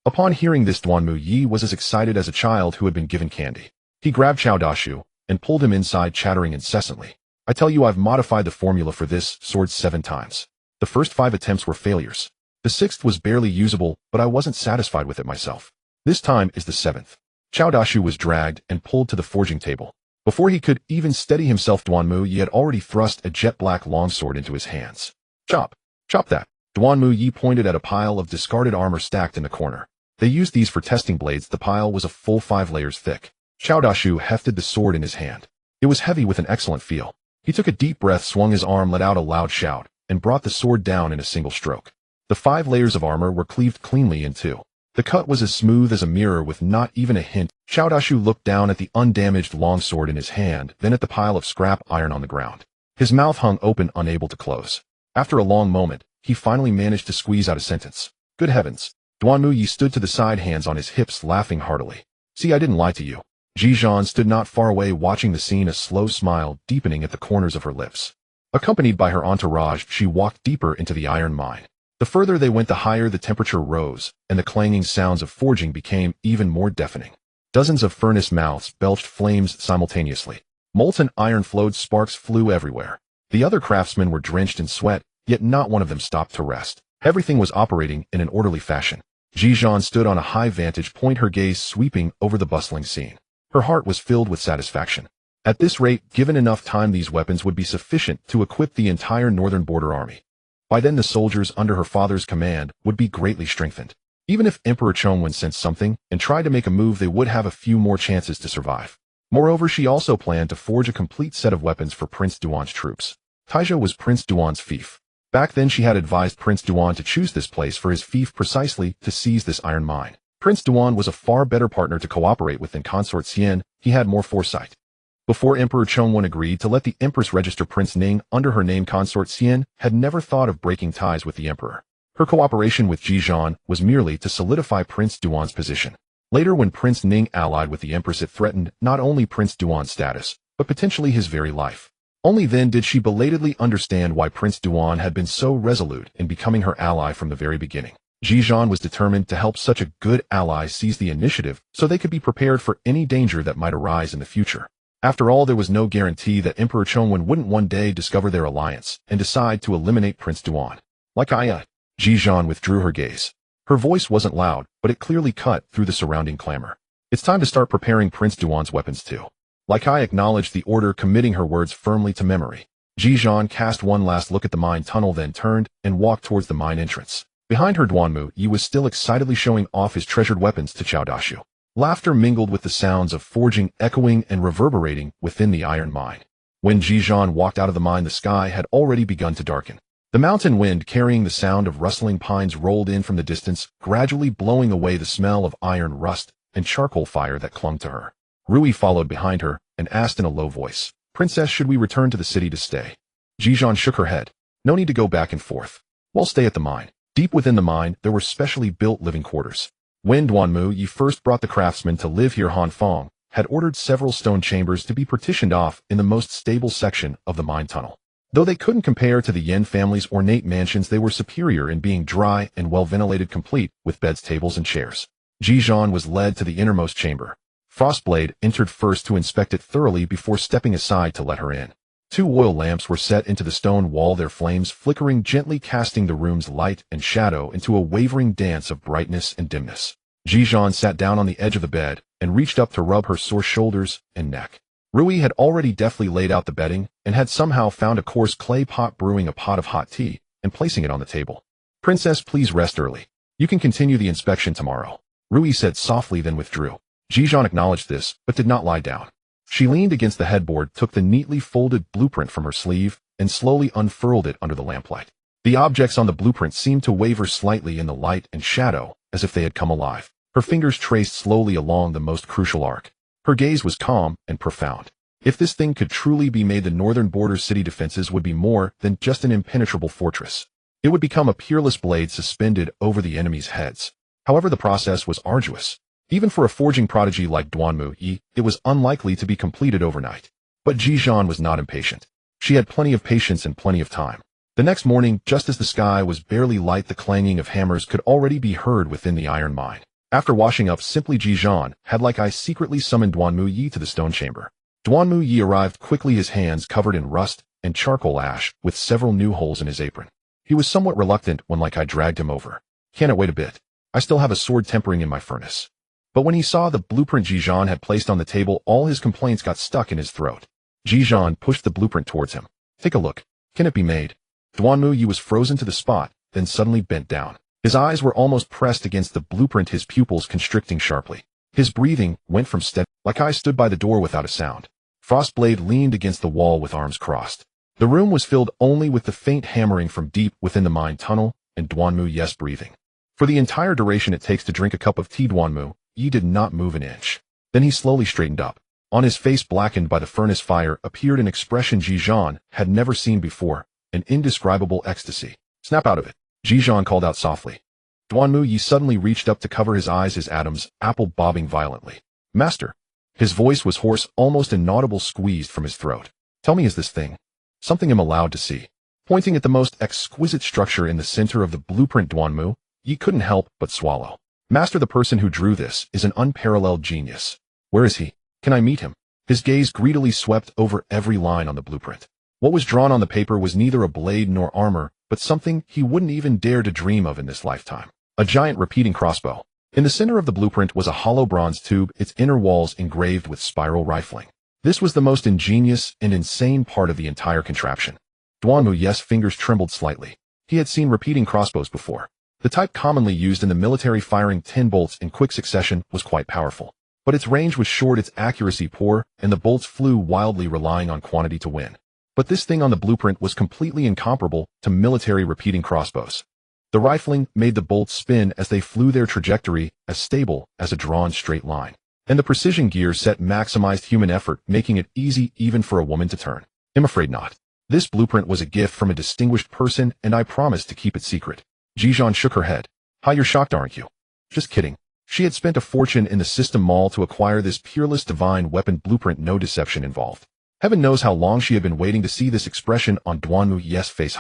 Upon hearing this, Duanmu Yi was as excited as a child who had been given candy. He grabbed Xiao Dashu and pulled him inside, chattering incessantly. I tell you, I've modified the formula for this sword 7 times. The first 5 attempts were failures. The 6th was barely usable, but I wasn't satisfied with it myself. This time is the 7th. Xiao Dashu was dragged and pulled to the forging table. Before he could even steady himself, Duanmu Yi had already thrust a jet-black longsword into his hands. Chop! Chop that! Duanmu Yi pointed at a pile of discarded armor stacked in the corner. They used these for testing blades. The pile was a full 5 layers thick. Xiao Dashu hefted the sword in his hand. It was heavy with an excellent feel. He took a deep breath, swung his arm, let out a loud shout, and brought the sword down in a single stroke. The 5 layers of armor were cleaved cleanly in 2. The cut was as smooth as a mirror with not even a hint. Xiao Dashu looked down at the undamaged longsword in his hand, then at the pile of scrap iron on the ground. His mouth hung open, unable to close. After a long moment, he finally managed to squeeze out a sentence. Good heavens! Duanmu Yi stood to the side, hands on his hips, laughing heartily. See, I didn't lie to you. Ji Duan stood not far away watching the scene, a slow smile deepening at the corners of her lips. Accompanied by her entourage, she walked deeper into the iron mine. The further they went, the higher the temperature rose, and the clanging sounds of forging became even more deafening. Dozens of furnace mouths belched flames simultaneously. Molten iron flowed, sparks flew everywhere. The other craftsmen were drenched in sweat, yet not one of them stopped to rest. Everything was operating in an orderly fashion. Ji Duan stood on a high vantage point, her gaze sweeping over the bustling scene. Her heart was filled with satisfaction. At this rate, given enough time, these weapons would be sufficient to equip the entire northern border army. By then, the soldiers under her father's command would be greatly strengthened. Even if Emperor Chongwen sensed something and tried to make a move, they would have a few more chances to survive. Moreover, she also planned to forge a complete set of weapons for Prince Duan's troops. Taizhou was Prince Duan's fief. Back then, she had advised Prince Duan to choose this place for his fief precisely to seize this iron mine. Prince Duan was a far better partner to cooperate with than Consort Xian. He had more foresight. Before Emperor Chongwen agreed to let the Empress register Prince Ning under her name, Consort Xian had never thought of breaking ties with the Emperor. Her cooperation with Ji Duan was merely to solidify Prince Duan's position. Later, when Prince Ning allied with the Empress, it threatened not only Prince Duan's status, but potentially his very life. Only then did she belatedly understand why Prince Duan had been so resolute in becoming her ally from the very beginning. Ji Duan was determined to help such a good ally seize the initiative so they could be prepared for any danger that might arise in the future. After all, there was no guarantee that Emperor Chongwen wouldn't one day discover their alliance and decide to eliminate Prince Duan. Ji Duan withdrew her gaze. Her voice wasn't loud, but it clearly cut through the surrounding clamor. It's time to start preparing Prince Duan's weapons too. I acknowledged the order, committing her words firmly to memory. Ji Duan cast one last look at the mine tunnel, then turned and walked towards the mine entrance. Behind her, Duanmu Yi was still excitedly showing off his treasured weapons to Xiao Dashu. Laughter mingled with the sounds of forging, echoing and reverberating within the iron mine. When Ji Duan walked out of the mine, the sky had already begun to darken. The mountain wind, carrying the sound of rustling pines, rolled in from the distance, gradually blowing away the smell of iron rust and charcoal fire that clung to her. Rui followed behind her and asked in a low voice, Princess, should we return to the city to stay? Ji Duan shook her head. No need to go back and forth. We'll stay at the mine. Deep within the mine, there were specially built living quarters. When Duanmu Yi first brought the craftsmen to live here, Han Feng had ordered several stone chambers to be partitioned off in the most stable section of the mine tunnel. Though they couldn't compare to the Yen family's ornate mansions, they were superior in being dry and well-ventilated, complete with beds, tables, and chairs. Ji Duan was led to the innermost chamber. Frostblade entered first to inspect it thoroughly before stepping aside to let her in. 2 oil lamps were set into the stone wall, their flames flickering gently, casting the room's light and shadow into a wavering dance of brightness and dimness. Ji Duan sat down on the edge of the bed and reached up to rub her sore shoulders and neck. Rui had already deftly laid out the bedding and had somehow found a coarse clay pot, brewing a pot of hot tea and placing it on the table. Princess, please rest early. You can continue the inspection tomorrow, Rui said softly, then withdrew. Ji Duan acknowledged this, but did not lie down. She leaned against the headboard, took the neatly folded blueprint from her sleeve, and slowly unfurled it under the lamplight. The objects on the blueprint seemed to waver slightly in the light and shadow, as if they had come alive. Her fingers traced slowly along the most crucial arc. Her gaze was calm and profound. If this thing could truly be made, the northern border city defenses would be more than just an impenetrable fortress. It would become a peerless blade suspended over the enemy's heads. However, the process was arduous. Even for a forging prodigy like Duanmu Yi, it was unlikely to be completed overnight. But Ji Duan was not impatient. She had plenty of patience and plenty of time. The next morning, just as the sky was barely light, the clanging of hammers could already be heard within the iron mine. After washing up, simply Ji Duan had like I secretly summoned Duanmu Yi to the stone chamber. Duanmu Yi arrived quickly, his hands covered in rust and charcoal ash, with several new holes in his apron. He was somewhat reluctant when like I dragged him over. Can it wait a bit? I still have a sword tempering in my furnace. But when he saw the blueprint Ji Duan had placed on the table, all his complaints got stuck in his throat. Ji Duan pushed the blueprint towards him. Take a look. Can it be made? Duanmu Yi was frozen to the spot, then suddenly bent down. His eyes were almost pressed against the blueprint, his pupils constricting sharply. His breathing went from steady. Like I stood by the door without a sound. Frostblade leaned against the wall with arms crossed. The room was filled only with the faint hammering from deep within the mine tunnel, and Duanmu Yi's breathing. For the entire duration it takes to drink a cup of tea, Duanmu Yi did not move an inch. Then he slowly straightened up. On his face, blackened by the furnace fire, appeared an expression Ji Duan had never seen before, an indescribable ecstasy. Snap out of it, Ji Duan called out softly. Duanmu Yi suddenly reached up to cover his eyes, his Adam's apple bobbing violently. Master. His voice was hoarse, almost inaudible, squeezed from his throat. Tell me, is this thing something I'm allowed to see? Pointing at the most exquisite structure in the center of the blueprint, Duanmu Yi couldn't help but swallow. Master, the person who drew this is an unparalleled genius. Where is he? Can I meet him? His gaze greedily swept over every line on the blueprint. What was drawn on the paper was neither a blade nor armor, but something he wouldn't even dare to dream of in this lifetime. A giant repeating crossbow. In the center of the blueprint was a hollow bronze tube, its inner walls engraved with spiral rifling. This was the most ingenious and insane part of the entire contraption. Duanmu Yi's fingers trembled slightly. He had seen repeating crossbows before. The type commonly used in the military, firing 10 bolts in quick succession, was quite powerful. But its range was short, its accuracy poor, and the bolts flew wildly, relying on quantity to win. But this thing on the blueprint was completely incomparable to military repeating crossbows. The rifling made the bolts spin as they flew, their trajectory as stable as a drawn straight line. And the precision gear set maximized human effort, making it easy even for a woman to turn. I'm afraid not. This blueprint was a gift from a distinguished person, and I promised to keep it secret. Ji Duan shook her head. How, you're shocked, aren't you? Just kidding. She had spent a fortune in the system mall to acquire this peerless divine weapon blueprint, no deception involved. Heaven knows how long she had been waiting to see this expression on Duanmu Yi's face.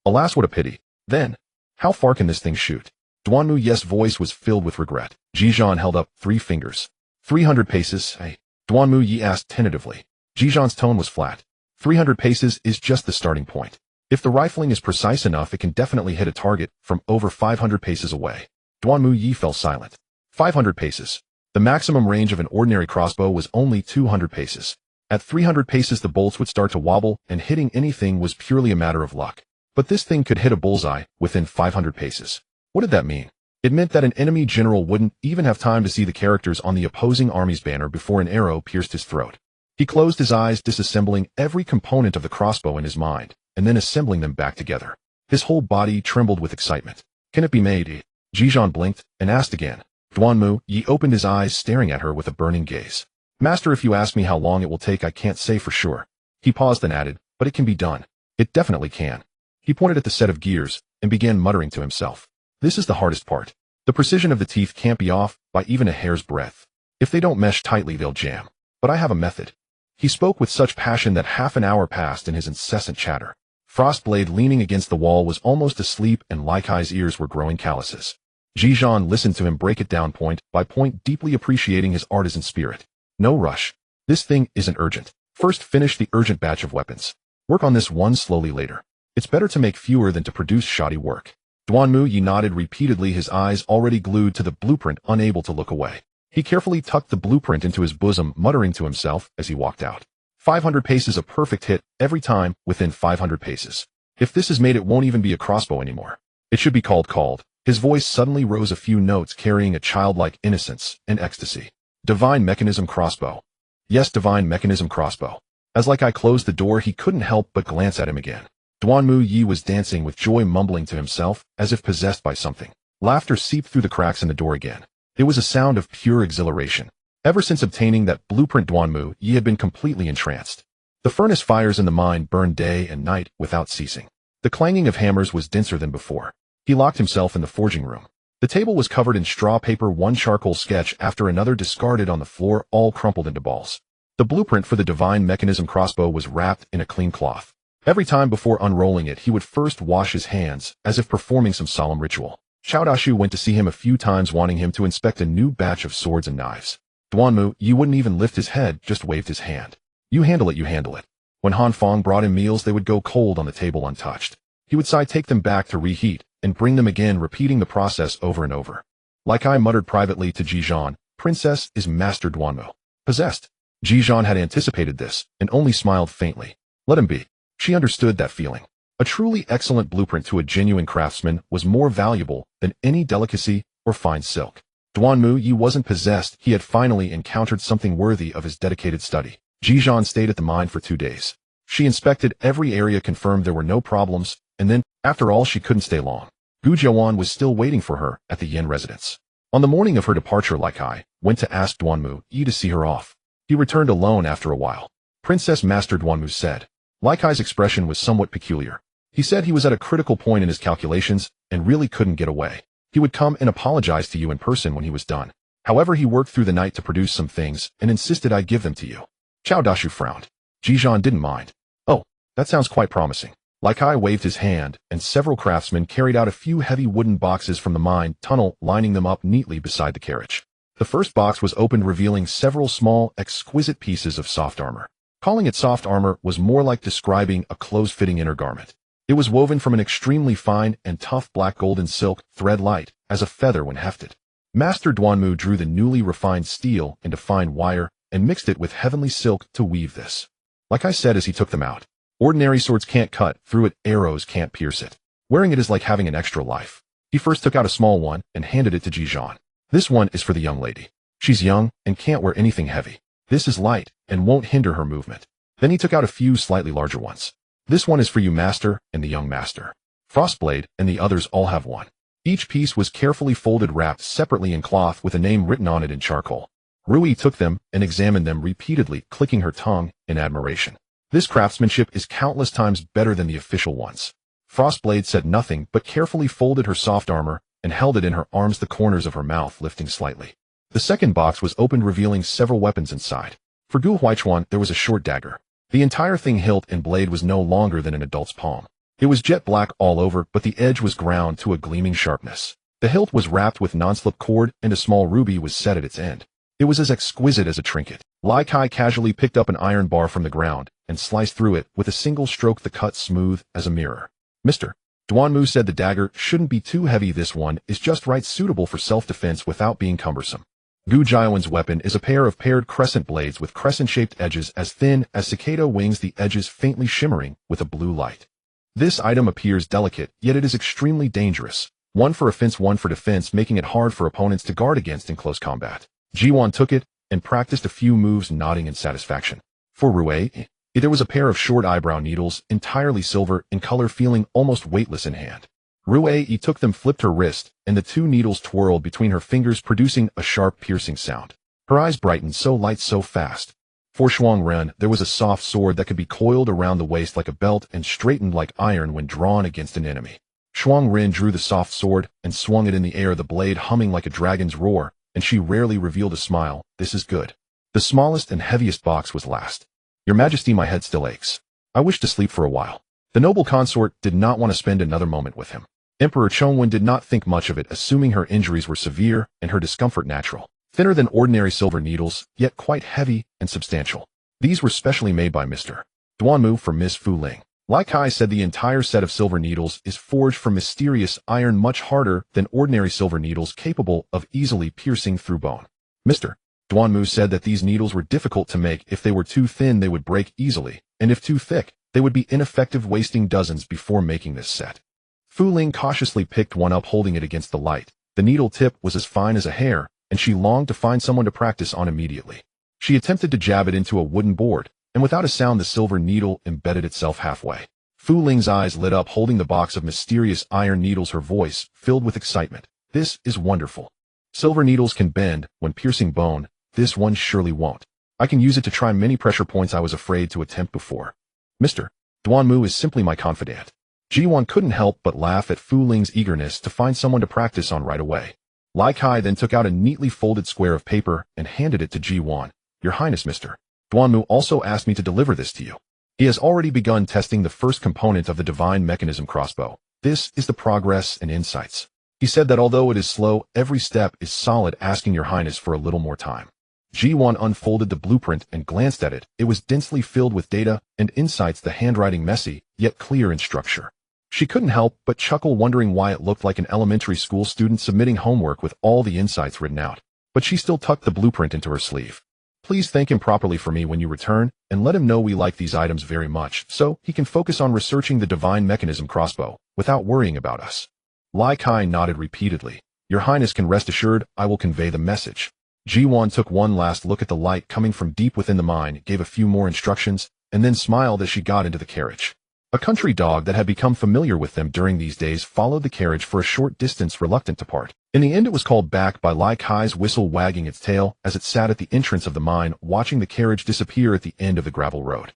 Alas, what a pity. Then, how far can this thing shoot? Duanmu Yi's voice was filled with regret. Ji Duan held up 3 fingers. 300 paces, eh? Duanmu Yi asked tentatively. Ji Duan's tone was flat. 300 paces is just the starting point. If the rifling is precise enough, it can definitely hit a target from over 500 paces away. Duanmu Yi fell silent. 500 paces. The maximum range of an ordinary crossbow was only 200 paces. At 300 paces the bolts would start to wobble, and hitting anything was purely a matter of luck. But this thing could hit a bullseye within 500 paces. What did that mean? It meant that an enemy general wouldn't even have time to see the characters on the opposing army's banner before an arrow pierced his throat. He closed his eyes, disassembling every component of the crossbow in his mind, and then assembling them back together. His whole body trembled with excitement. Can it be made? Ji Duan blinked and asked again. Duanmu Yi opened his eyes, staring at her with a burning gaze. Master, if you ask me how long it will take, I can't say for sure. He paused, then added, but it can be done. It definitely can. He pointed at the set of gears and began muttering to himself. This is the hardest part. The precision of the teeth can't be off by even a hair's breadth. If they don't mesh tightly, they'll jam. But I have a method. He spoke with such passion that half an hour passed in his incessant chatter. Frostblade, leaning against the wall, was almost asleep, and Laikai's ears were growing calluses. Ji Duan listened to him break it down point by point, deeply appreciating his artisan spirit. No rush. This thing isn't urgent. First finish the urgent batch of weapons. Work on this one slowly later. It's better to make fewer than to produce shoddy work. Duanmu Yi nodded repeatedly, his eyes already glued to the blueprint, unable to look away. He carefully tucked the blueprint into his bosom, muttering to himself as he walked out. 500 paces, a perfect hit every time within 500 paces. If this is made, it won't even be a crossbow anymore. It should be called. His voice suddenly rose a few notes, carrying a childlike innocence and ecstasy. Divine mechanism crossbow. Yes, divine mechanism crossbow. As Laikai closed the door, he couldn't help but glance at him again. Duanmu Yi was dancing with joy, mumbling to himself as if possessed by something. Laughter seeped through the cracks in the door again. It was a sound of pure exhilaration. Ever since obtaining that blueprint, Duanmu Yi had been completely entranced. The furnace fires in the mine burned day and night without ceasing. The clanging of hammers was denser than before. He locked himself in the forging room. The table was covered in straw paper, one charcoal sketch after another discarded on the floor, all crumpled into balls. The blueprint for the divine mechanism crossbow was wrapped in a clean cloth. Every time before unrolling it, he would first wash his hands, as if performing some solemn ritual. Xiao Dashu went to see him a few times, wanting him to inspect a new batch of swords and knives. Duanmu, Yi wouldn't even lift his head, just waved his hand. You handle it, you handle it. When Han Fong brought him meals, they would go cold on the table untouched. He would take them back to reheat, and bring them again, repeating the process over and over. Like I muttered privately to Ji Duan, Princess is Master Duanmu. Possessed. Ji Duan had anticipated this, and only smiled faintly. Let him be. She understood that feeling. A truly excellent blueprint to a genuine craftsman was more valuable than any delicacy or fine silk. Duanmu Yi wasn't possessed, he had finally encountered something worthy of his dedicated study. Ji Duan stayed at the mine for 2 days. She inspected every area, confirmed there were no problems, and then, after all, she couldn't stay long. Gu Jiawan was still waiting for her at the Yin residence. On the morning of her departure, Like I went to ask Duanmu Yi to see her off. He returned alone after a while. Princess Master, Duanmu said. Like I's expression was somewhat peculiar. He said he was at a critical point in his calculations and really couldn't get away. He would come and apologize to you in person when he was done. However, he worked through the night to produce some things and insisted I give them to you. Xiao Dashu frowned. Ji Duan didn't mind. Oh, that sounds quite promising. Like I waved his hand, and several craftsmen carried out a few heavy wooden boxes from the mine tunnel, lining them up neatly beside the carriage. The first box was opened, revealing several small, exquisite pieces of soft armor. Calling it soft armor was more like describing a close-fitting inner garment. It was woven from an extremely fine and tough black golden silk, thread light as a feather when hefted. Master Duanmu drew the newly refined steel into fine wire and mixed it with heavenly silk to weave this. Like I said as he took them out, ordinary swords can't cut through it, arrows can't pierce it. Wearing it is like having an extra life. He first took out a small one and handed it to Ji Duan. This one is for the young lady. She's young and can't wear anything heavy. This is light and won't hinder her movement. Then he took out a few slightly larger ones. This one is for you, master, and the young master. Frostblade and the others all have one. Each piece was carefully folded, wrapped separately in cloth with a name written on it in charcoal. Rui took them and examined them repeatedly, clicking her tongue in admiration. This craftsmanship is countless times better than the official ones. Frostblade said nothing but carefully folded her soft armor and held it in her arms, the corners of her mouth lifting slightly. The second box was opened, revealing several weapons inside. For Gu Huaichuan, there was a short dagger. The entire thing, hilt and blade, was no longer than an adult's palm. It was jet black all over, but the edge was ground to a gleaming sharpness. The hilt was wrapped with non-slip cord, and a small ruby was set at its end. It was as exquisite as a trinket. Lai Kai casually picked up an iron bar from the ground and sliced through it with a single stroke, the cut smooth as a mirror. Mr. Duanmu said the dagger shouldn't be too heavy. This one is just right, suitable for self-defense without being cumbersome. Gu Jiawan's weapon is a pair of paired crescent blades with crescent-shaped edges as thin as cicada wings, the edges faintly shimmering with a blue light. This item appears delicate, yet it is extremely dangerous. One for offense, one for defense, making it hard for opponents to guard against in close combat. Ji Duan took it and practiced a few moves, nodding in satisfaction. For Rui, there was a pair of short eyebrow needles, entirely silver in color, feeling almost weightless in hand. Rui took them, flipped her wrist, and the two needles twirled between her fingers, producing a sharp, piercing sound. Her eyes brightened, so light, so fast. For Shuang Ren, there was a soft sword that could be coiled around the waist like a belt and straightened like iron when drawn against an enemy. Shuang Ren drew the soft sword and swung it in the air, the blade humming like a dragon's roar, and she rarely revealed a smile. This is good. The smallest and heaviest box was last. Your Majesty, my head still aches. I wish to sleep for a while. The noble consort did not want to spend another moment with him. Emperor Chongwen did not think much of it, assuming her injuries were severe and her discomfort natural. Thinner than ordinary silver needles, yet quite heavy and substantial. These were specially made by Mr. Duanmu for Miss Fu Ling. Lai Kai said the entire set of silver needles is forged from mysterious iron, much harder than ordinary silver needles, capable of easily piercing through bone. Mr. Duanmu said that these needles were difficult to make. If they were too thin, they would break easily, and if too thick, they would be ineffective, wasting dozens before making this set. Fu Ling cautiously picked one up, holding it against the light. The needle tip was as fine as a hair, and she longed to find someone to practice on immediately. She attempted to jab it into a wooden board, and without a sound the silver needle embedded itself halfway. Fu Ling's eyes lit up, holding the box of mysterious iron needles, her voice filled with excitement. This is wonderful. Silver needles can bend when piercing bone. This one surely won't. I can use it to try many pressure points I was afraid to attempt before. Mr. Duanmu is simply my confidant. Ji Duan couldn't help but laugh at Fu Ling's eagerness to find someone to practice on right away. Lai Kai then took out a neatly folded square of paper and handed it to Ji Duan. Your Highness, Mr. Duanmu also asked me to deliver this to you. He has already begun testing the first component of the divine mechanism crossbow. This is the progress and insights. He said that although it is slow, every step is solid, asking your Highness for a little more time. Ji Duan unfolded the blueprint and glanced at it. It was densely filled with data and insights, the handwriting messy, yet clear in structure. She couldn't help but chuckle, wondering why it looked like an elementary school student submitting homework with all the insights written out. But she still tucked the blueprint into her sleeve. Please thank him properly for me when you return, and let him know we like these items very much, so he can focus on researching the divine mechanism crossbow, without worrying about us. Lai Kai nodded repeatedly. Your Highness can rest assured I will convey the message. Ji Duan took one last look at the light coming from deep within the mine, gave a few more instructions, and then smiled as she got into the carriage. A country dog that had become familiar with them during these days followed the carriage for a short distance, reluctant to part. In the end, it was called back by Lai Kai's whistle wagging its tail as it sat at the entrance of the mine, watching the carriage disappear at the end of the gravel road.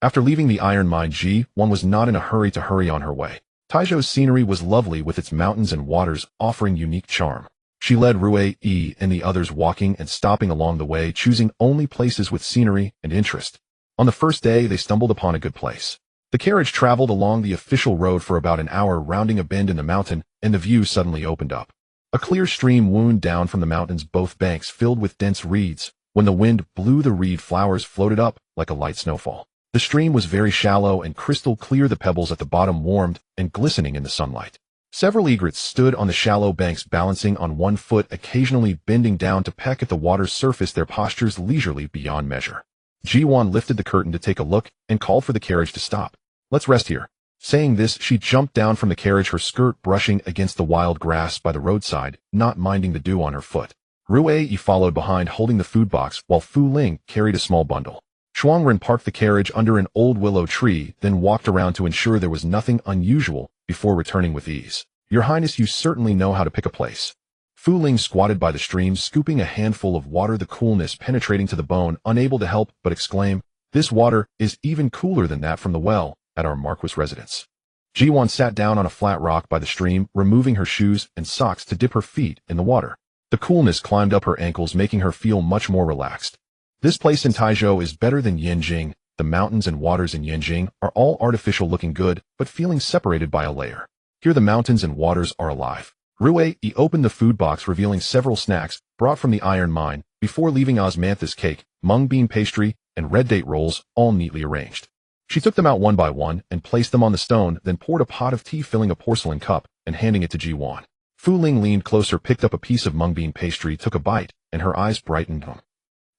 After leaving the iron mine, Ji Duan was not in a hurry to hurry on her way. Taizhou's scenery was lovely, with its mountains and waters offering unique charm. She led Yue Qing and the others walking and stopping along the way, choosing only places with scenery and interest. On the first day, they stumbled upon a good place. The carriage traveled along the official road for about an hour, rounding a bend in the mountain, and the view suddenly opened up. A clear stream wound down from the mountains, both banks filled with dense reeds. When the wind blew, the reed flowers floated up like a light snowfall. The stream was very shallow and crystal clear, the pebbles at the bottom warmed and glistening in the sunlight. Several egrets stood on the shallow banks, balancing on one foot, occasionally bending down to peck at the water's surface, their postures leisurely beyond measure. Ji Duan lifted the curtain to take a look and called for the carriage to stop. Let's rest here. Saying this, she jumped down from the carriage, her skirt brushing against the wild grass by the roadside, not minding the dew on her foot. Yue Qing followed behind, holding the food box, while Fu Ling carried a small bundle. Shuangren parked the carriage under an old willow tree, then walked around to ensure there was nothing unusual before returning with ease. Your Highness, you certainly know how to pick a place. Fu Ling squatted by the stream, scooping a handful of water, the coolness penetrating to the bone, unable to help but exclaim, "This water is even cooler than that from the well at our Marquis residence." Ji Duan sat down on a flat rock by the stream, removing her shoes and socks to dip her feet in the water. The coolness climbed up her ankles, making her feel much more relaxed. This place in Taizhou is better than Yanjing. The mountains and waters in Yanjing are all artificial, looking good, but feeling separated by a layer. Here the mountains and waters are alive. Yue Qing opened the food box, revealing several snacks brought from the iron mine, before leaving osmanthus cake, mung bean pastry, and red date rolls, all neatly arranged. She took them out one by one and placed them on the stone, then poured a pot of tea, filling a porcelain cup and handing it to Ji Duan. Fu Ling leaned closer, picked up a piece of mung bean pastry, took a bite, and her eyes brightened.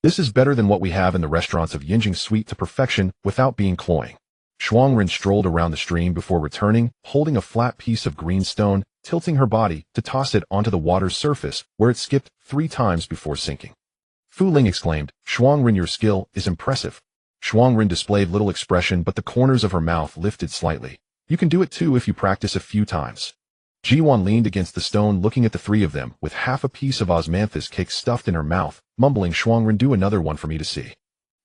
This is better than what we have in the restaurants of Yanjing, sweet to perfection without being cloying. Shuangren strolled around the stream before returning, holding a flat piece of green stone, tilting her body to toss it onto the water's surface, where it skipped 3 times before sinking. Fu Ling exclaimed, "Shuangren, your skill is impressive." Shuangren displayed little expression, but the corners of her mouth lifted slightly. "You can do it too if you practice a few times." Ji Duan leaned against the stone, looking at the three of them, with half a piece of osmanthus cake stuffed in her mouth, mumbling, "Shuangren, do another one for me to see."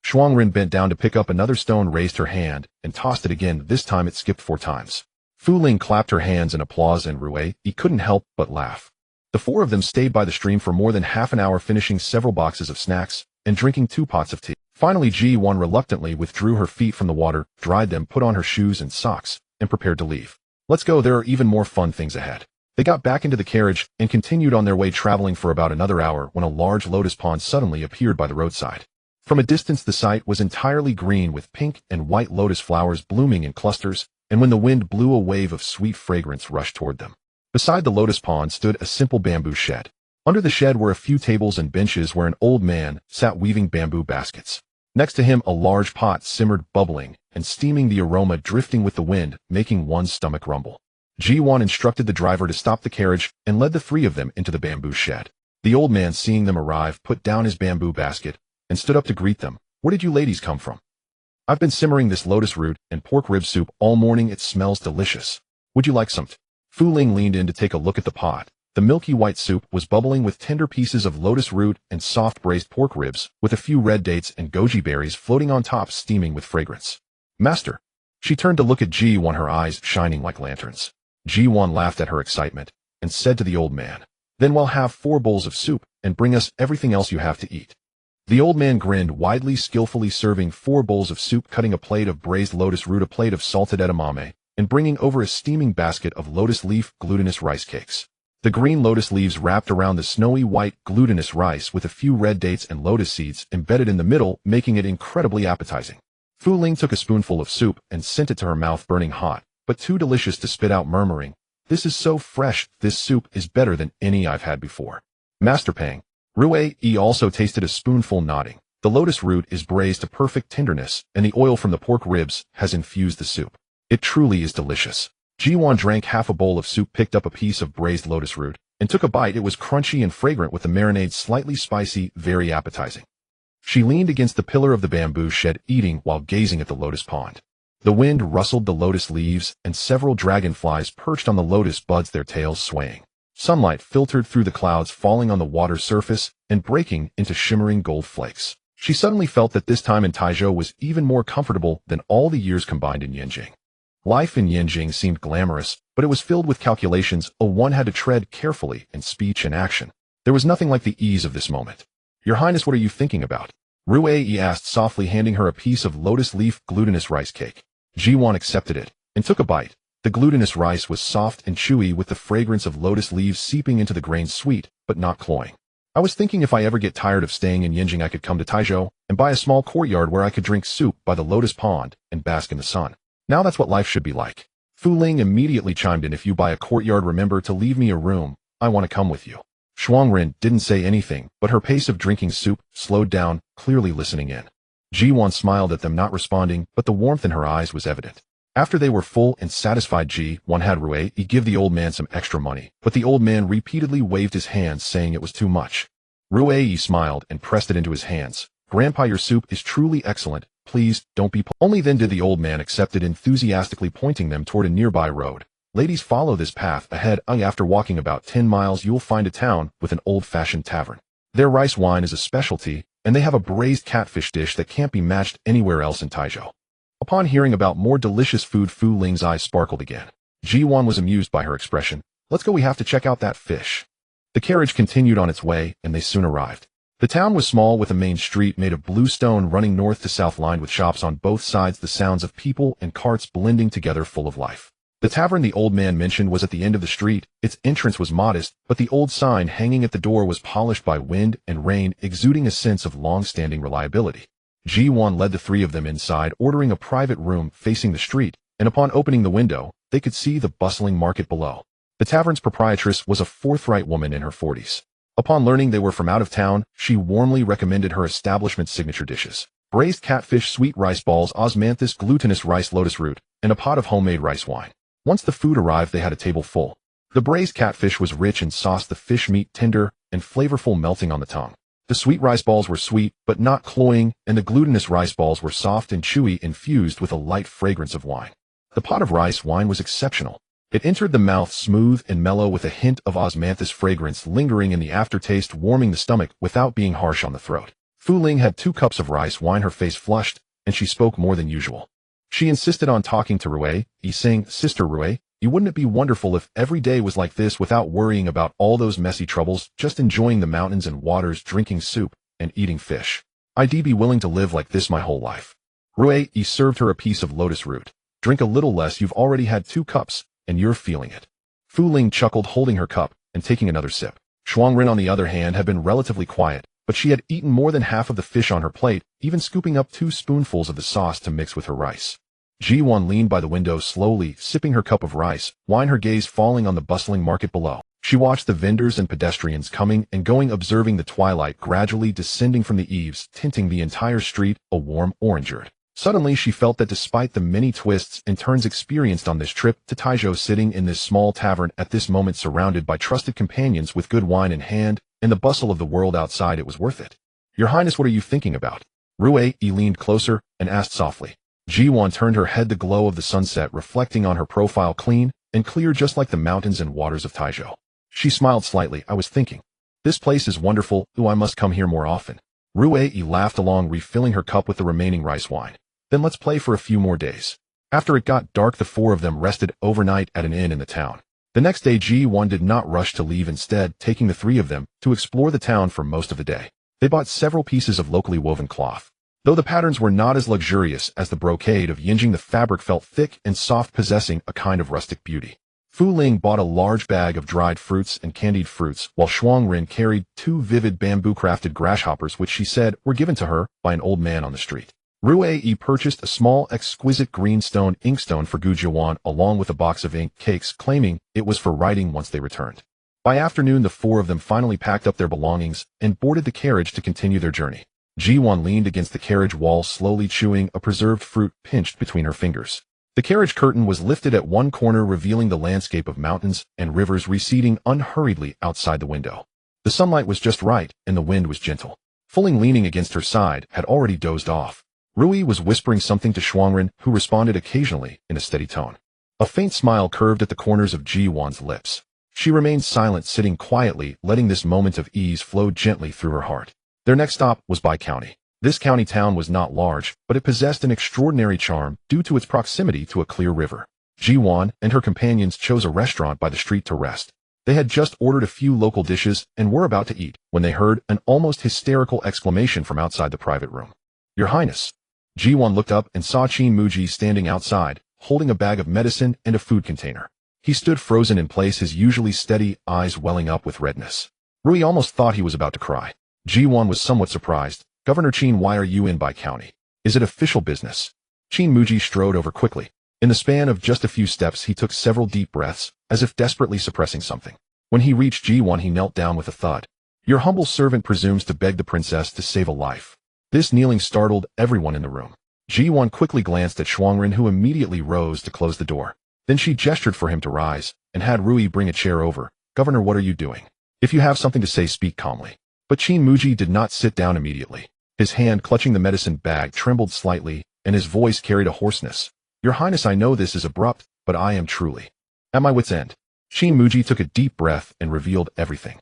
Shuangren bent down to pick up another stone, raised her hand, and tossed it again. This time it skipped 4 times. Fu Ling clapped her hands in applause, and Yue Qing couldn't help but laugh. The 4 of them stayed by the stream for more than half an hour, finishing several boxes of snacks and drinking 2 pots of tea. Finally, Ji Duan reluctantly withdrew her feet from the water, dried them, put on her shoes and socks, and prepared to leave. "Let's go, there are even more fun things ahead." They got back into the carriage and continued on their way, traveling for about another hour when a large lotus pond suddenly appeared by the roadside. From a distance, the site was entirely green, with pink and white lotus flowers blooming in clusters, and when the wind blew, a wave of sweet fragrance rushed toward them. Beside the lotus pond stood a simple bamboo shed. Under the shed were a few tables and benches where an old man sat weaving bamboo baskets. Next to him, a large pot simmered, bubbling and steaming, the aroma drifting with the wind, making one's stomach rumble. Ji Duan instructed the driver to stop the carriage and led the 3 of them into the bamboo shed. The old man, seeing them arrive, put down his bamboo basket and stood up to greet them. "Where did you ladies come from?" "I've been simmering this lotus root and pork rib soup all morning. It smells delicious. Would you like some?" Fu Ling leaned in to take a look at the pot. The milky white soup was bubbling with tender pieces of lotus root and soft braised pork ribs, with a few red dates and goji berries floating on top, steaming with fragrance. "Master, She turned to look at Ji Duan, her eyes shining like lanterns. Ji Duan laughed at her excitement and said to the old man, "Then we'll have 4 bowls of soup and bring us everything else you have to eat." The old man grinned widely, skillfully serving 4 bowls of soup, cutting a plate of braised lotus root, a plate of salted edamame, and bringing over a steaming basket of lotus leaf glutinous rice cakes. The green lotus leaves wrapped around the snowy white glutinous rice with a few red dates and lotus seeds embedded in the middle, making it incredibly appetizing. Fu Ling took a spoonful of soup and sent it to her mouth, burning hot, but too delicious to spit out, murmuring, "This is so fresh, this soup is better than any I've had before." Master Pang. Yue also tasted a spoonful, nodding. The lotus root is braised to perfect tenderness, and the oil from the pork ribs has infused the soup. It truly is delicious. Ji Duan drank half a bowl of soup, picked up a piece of braised lotus root, and took a bite. It was crunchy and fragrant with the marinade slightly spicy, very appetizing. She leaned against the pillar of the bamboo shed, eating while gazing at the lotus pond. The wind rustled the lotus leaves, and several dragonflies perched on the lotus buds, their tails swaying. Sunlight filtered through the clouds, falling on the water's surface and breaking into shimmering gold flakes. She suddenly felt that this time in Taizhou was even more comfortable than all the years combined in Yanjing. Life in Yanjing seemed glamorous, but it was filled with calculations. One had to tread carefully in speech and action. There was nothing like the ease of this moment. "Your Highness, what are you thinking about?" Yue asked softly, handing her a piece of lotus leaf glutinous rice cake. Ji Duan accepted it and took a bite. The glutinous rice was soft and chewy, with the fragrance of lotus leaves seeping into the grains, sweet but not cloying. "I was thinking if I ever get tired of staying in Yanjing, I could come to Taizhou and buy a small courtyard where I could drink soup by the lotus pond and bask in the sun. Now that's what life should be like." Fu Ling immediately chimed in, "If you buy a courtyard, remember to leave me a room. I want to come with you." Shuangren didn't say anything, but her pace of drinking soup slowed down, clearly listening in. Ji Duan smiled at them, not responding, but the warmth in her eyes was evident. After they were full and satisfied, Ji Duan had Yue give the old man some extra money, but the old man repeatedly waved his hands, saying it was too much. Yue smiled and pressed it into his hands. "Grandpa, your soup is truly excellent. Please, don't be Only then did the old man accept it, enthusiastically pointing them toward a nearby road. "Ladies, follow this path ahead. After walking about 10 miles, you'll find a town with an old-fashioned tavern. Their rice wine is a specialty, and they have a braised catfish dish that can't be matched anywhere else in Taizhou." Upon hearing about more delicious food, Fu Ling's eyes sparkled again. Ji Duan was amused by her expression. "Let's go, we have to check out that fish." The carriage continued on its way, and they soon arrived. The town was small, with a main street made of blue stone running north to south, lined with shops on both sides, the sounds of people and carts blending together, full of life. The tavern the old man mentioned was at the end of the street. Its entrance was modest, but the old sign hanging at the door was polished by wind and rain, exuding a sense of long-standing reliability. Ji Duan led the 3 of them inside, ordering a private room facing the street, and upon opening the window, they could see the bustling market below. The tavern's proprietress was a forthright woman in her 40s. Upon learning they were from out of town, she warmly recommended her establishment's signature dishes: braised catfish, sweet rice balls, osmanthus, glutinous rice, lotus root, and a pot of homemade rice wine. Once the food arrived, they had a table full. The braised catfish was rich in sauce, the fish meat tender and flavorful, melting on the tongue. The sweet rice balls were sweet, but not cloying, and the glutinous rice balls were soft and chewy, infused with a light fragrance of wine. The pot of rice wine was exceptional. It entered the mouth smooth and mellow, with a hint of osmanthus fragrance lingering in the aftertaste, warming the stomach without being harsh on the throat. Fu Ling had 2 cups of rice wine, her face flushed, and she spoke more than usual. She insisted on talking to Yue, saying, "Sister Yue, wouldn't it be wonderful if every day was like this, without worrying about all those messy troubles, just enjoying the mountains and waters, drinking soup, and eating fish? I'd be willing to live like this my whole life." Yue served her a piece of lotus root. "Drink a little less, you've already had 2 cups, and you're feeling it." Fu Ling chuckled, holding her cup and taking another sip. Shuangren, on the other hand, had been relatively quiet, but she had eaten more than half of the fish on her plate, even scooping up 2 spoonfuls of the sauce to mix with her rice. Ji Duan leaned by the window, slowly sipping her cup of rice wine, her gaze falling on the bustling market below. She watched the vendors and pedestrians coming and going, observing the twilight gradually descending from the eaves, tinting the entire street a warm orange. Suddenly she felt that despite the many twists and turns experienced on this trip to Taizhou, sitting in this small tavern at this moment, surrounded by trusted companions with good wine in hand and the bustle of the world outside, it was worth it. "Your Highness, what are you thinking about?" Yue leaned closer and asked softly. Ji Duan turned her head, the glow of the sunset reflecting on her profile, clean and clear, just like the mountains and waters of Taizhou. She smiled slightly. "I was thinking, this place is wonderful. I must come here more often." Yue laughed along, refilling her cup with the remaining rice wine. "Then let's play for a few more days." After it got dark, the four of them rested overnight at an inn in the town. The next day, Ji Duan did not rush to leave, instead taking the three of them to explore the town for most of the day. They bought several pieces of locally woven cloth. Though the patterns were not as luxurious as the brocade of Yinjing, the fabric felt thick and soft, possessing a kind of rustic beauty. Fu Ling bought a large bag of dried fruits and candied fruits, while Shuangren carried 2 vivid bamboo-crafted grasshoppers which she said were given to her by an old man on the street. Rui purchased a small, exquisite green stone inkstone for Gu Jiwan along with a box of ink cakes, claiming it was for writing once they returned. By afternoon, the four of them finally packed up their belongings and boarded the carriage to continue their journey. Ji Duan leaned against the carriage wall, slowly chewing a preserved fruit pinched between her fingers. The carriage curtain was lifted at one corner, revealing the landscape of mountains and rivers receding unhurriedly outside the window. The sunlight was just right, and the wind was gentle. Fu Ling, leaning against her side, had already dozed off. Rui was whispering something to Shuangren, who responded occasionally in a steady tone. A faint smile curved at the corners of Ji Duan's lips. She remained silent, sitting quietly, letting this moment of ease flow gently through her heart. Their next stop was Bai County. This county town was not large, but it possessed an extraordinary charm due to its proximity to a clear river. Ji Duan and her companions chose a restaurant by the street to rest. They had just ordered a few local dishes and were about to eat when they heard an almost hysterical exclamation from outside the private room. "Your Highness!" Ji Duan looked up and saw Qin Muji standing outside, holding a bag of medicine and a food container. He stood frozen in place, his usually steady eyes welling up with redness. Rui almost thought he was about to cry. Ji Duan was somewhat surprised. "Governor Qin, why are you in Bai County? Is it official business?" Qin Muji strode over quickly. In the span of just a few steps, he took several deep breaths, as if desperately suppressing something. When he reached Ji Duan, he knelt down with a thud. "Your humble servant presumes to beg the princess to save a life." This kneeling startled everyone in the room. Ji Duan quickly glanced at Shuangren, who immediately rose to close the door. Then she gestured for him to rise, and had Rui bring a chair over. "Governor, what are you doing? If you have something to say, speak calmly." But Qin Muji did not sit down immediately. His hand clutching the medicine bag trembled slightly, and his voice carried a hoarseness. "Your Highness, I know this is abrupt, but I am truly at my wit's end." Qin Muji took a deep breath and revealed everything.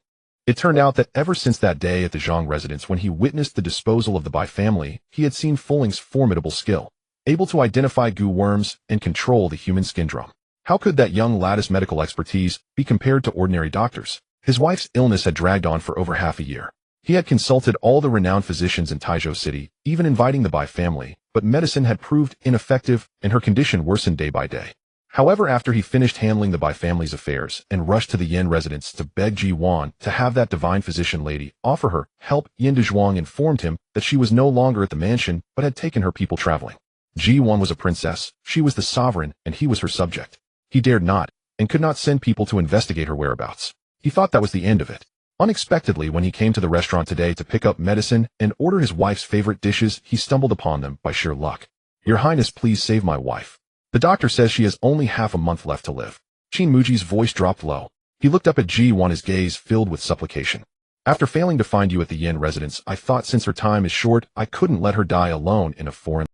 It turned out that ever since that day at the Zhang residence when he witnessed the disposal of the Bai family, he had seen Fu Ling's formidable skill, able to identify goo worms and control the human skin drum. How could that young lad's medical expertise be compared to ordinary doctors? His wife's illness had dragged on for over half a year. He had consulted all the renowned physicians in Taizhou City, even inviting the Bai family, but medicine had proved ineffective and her condition worsened day by day. However, after he finished handling the Bai family's affairs and rushed to the Yin residence to beg Ji Duan to have that divine physician lady offer her help, Yin Dezhuang informed him that she was no longer at the mansion but had taken her people traveling. Ji Duan was a princess, she was the sovereign, and he was her subject. He dared not, and could not send people to investigate her whereabouts. He thought that was the end of it. Unexpectedly, when he came to the restaurant today to pick up medicine and order his wife's favorite dishes, he stumbled upon them by sheer luck. "Your Highness, please save my wife. The doctor says she has only half a month left to live." Qin Muji's voice dropped low. He looked up at Ji Duan, his gaze filled with supplication. "After failing to find you at the Yin residence, I thought since her time is short, I couldn't let her die alone in a foreign.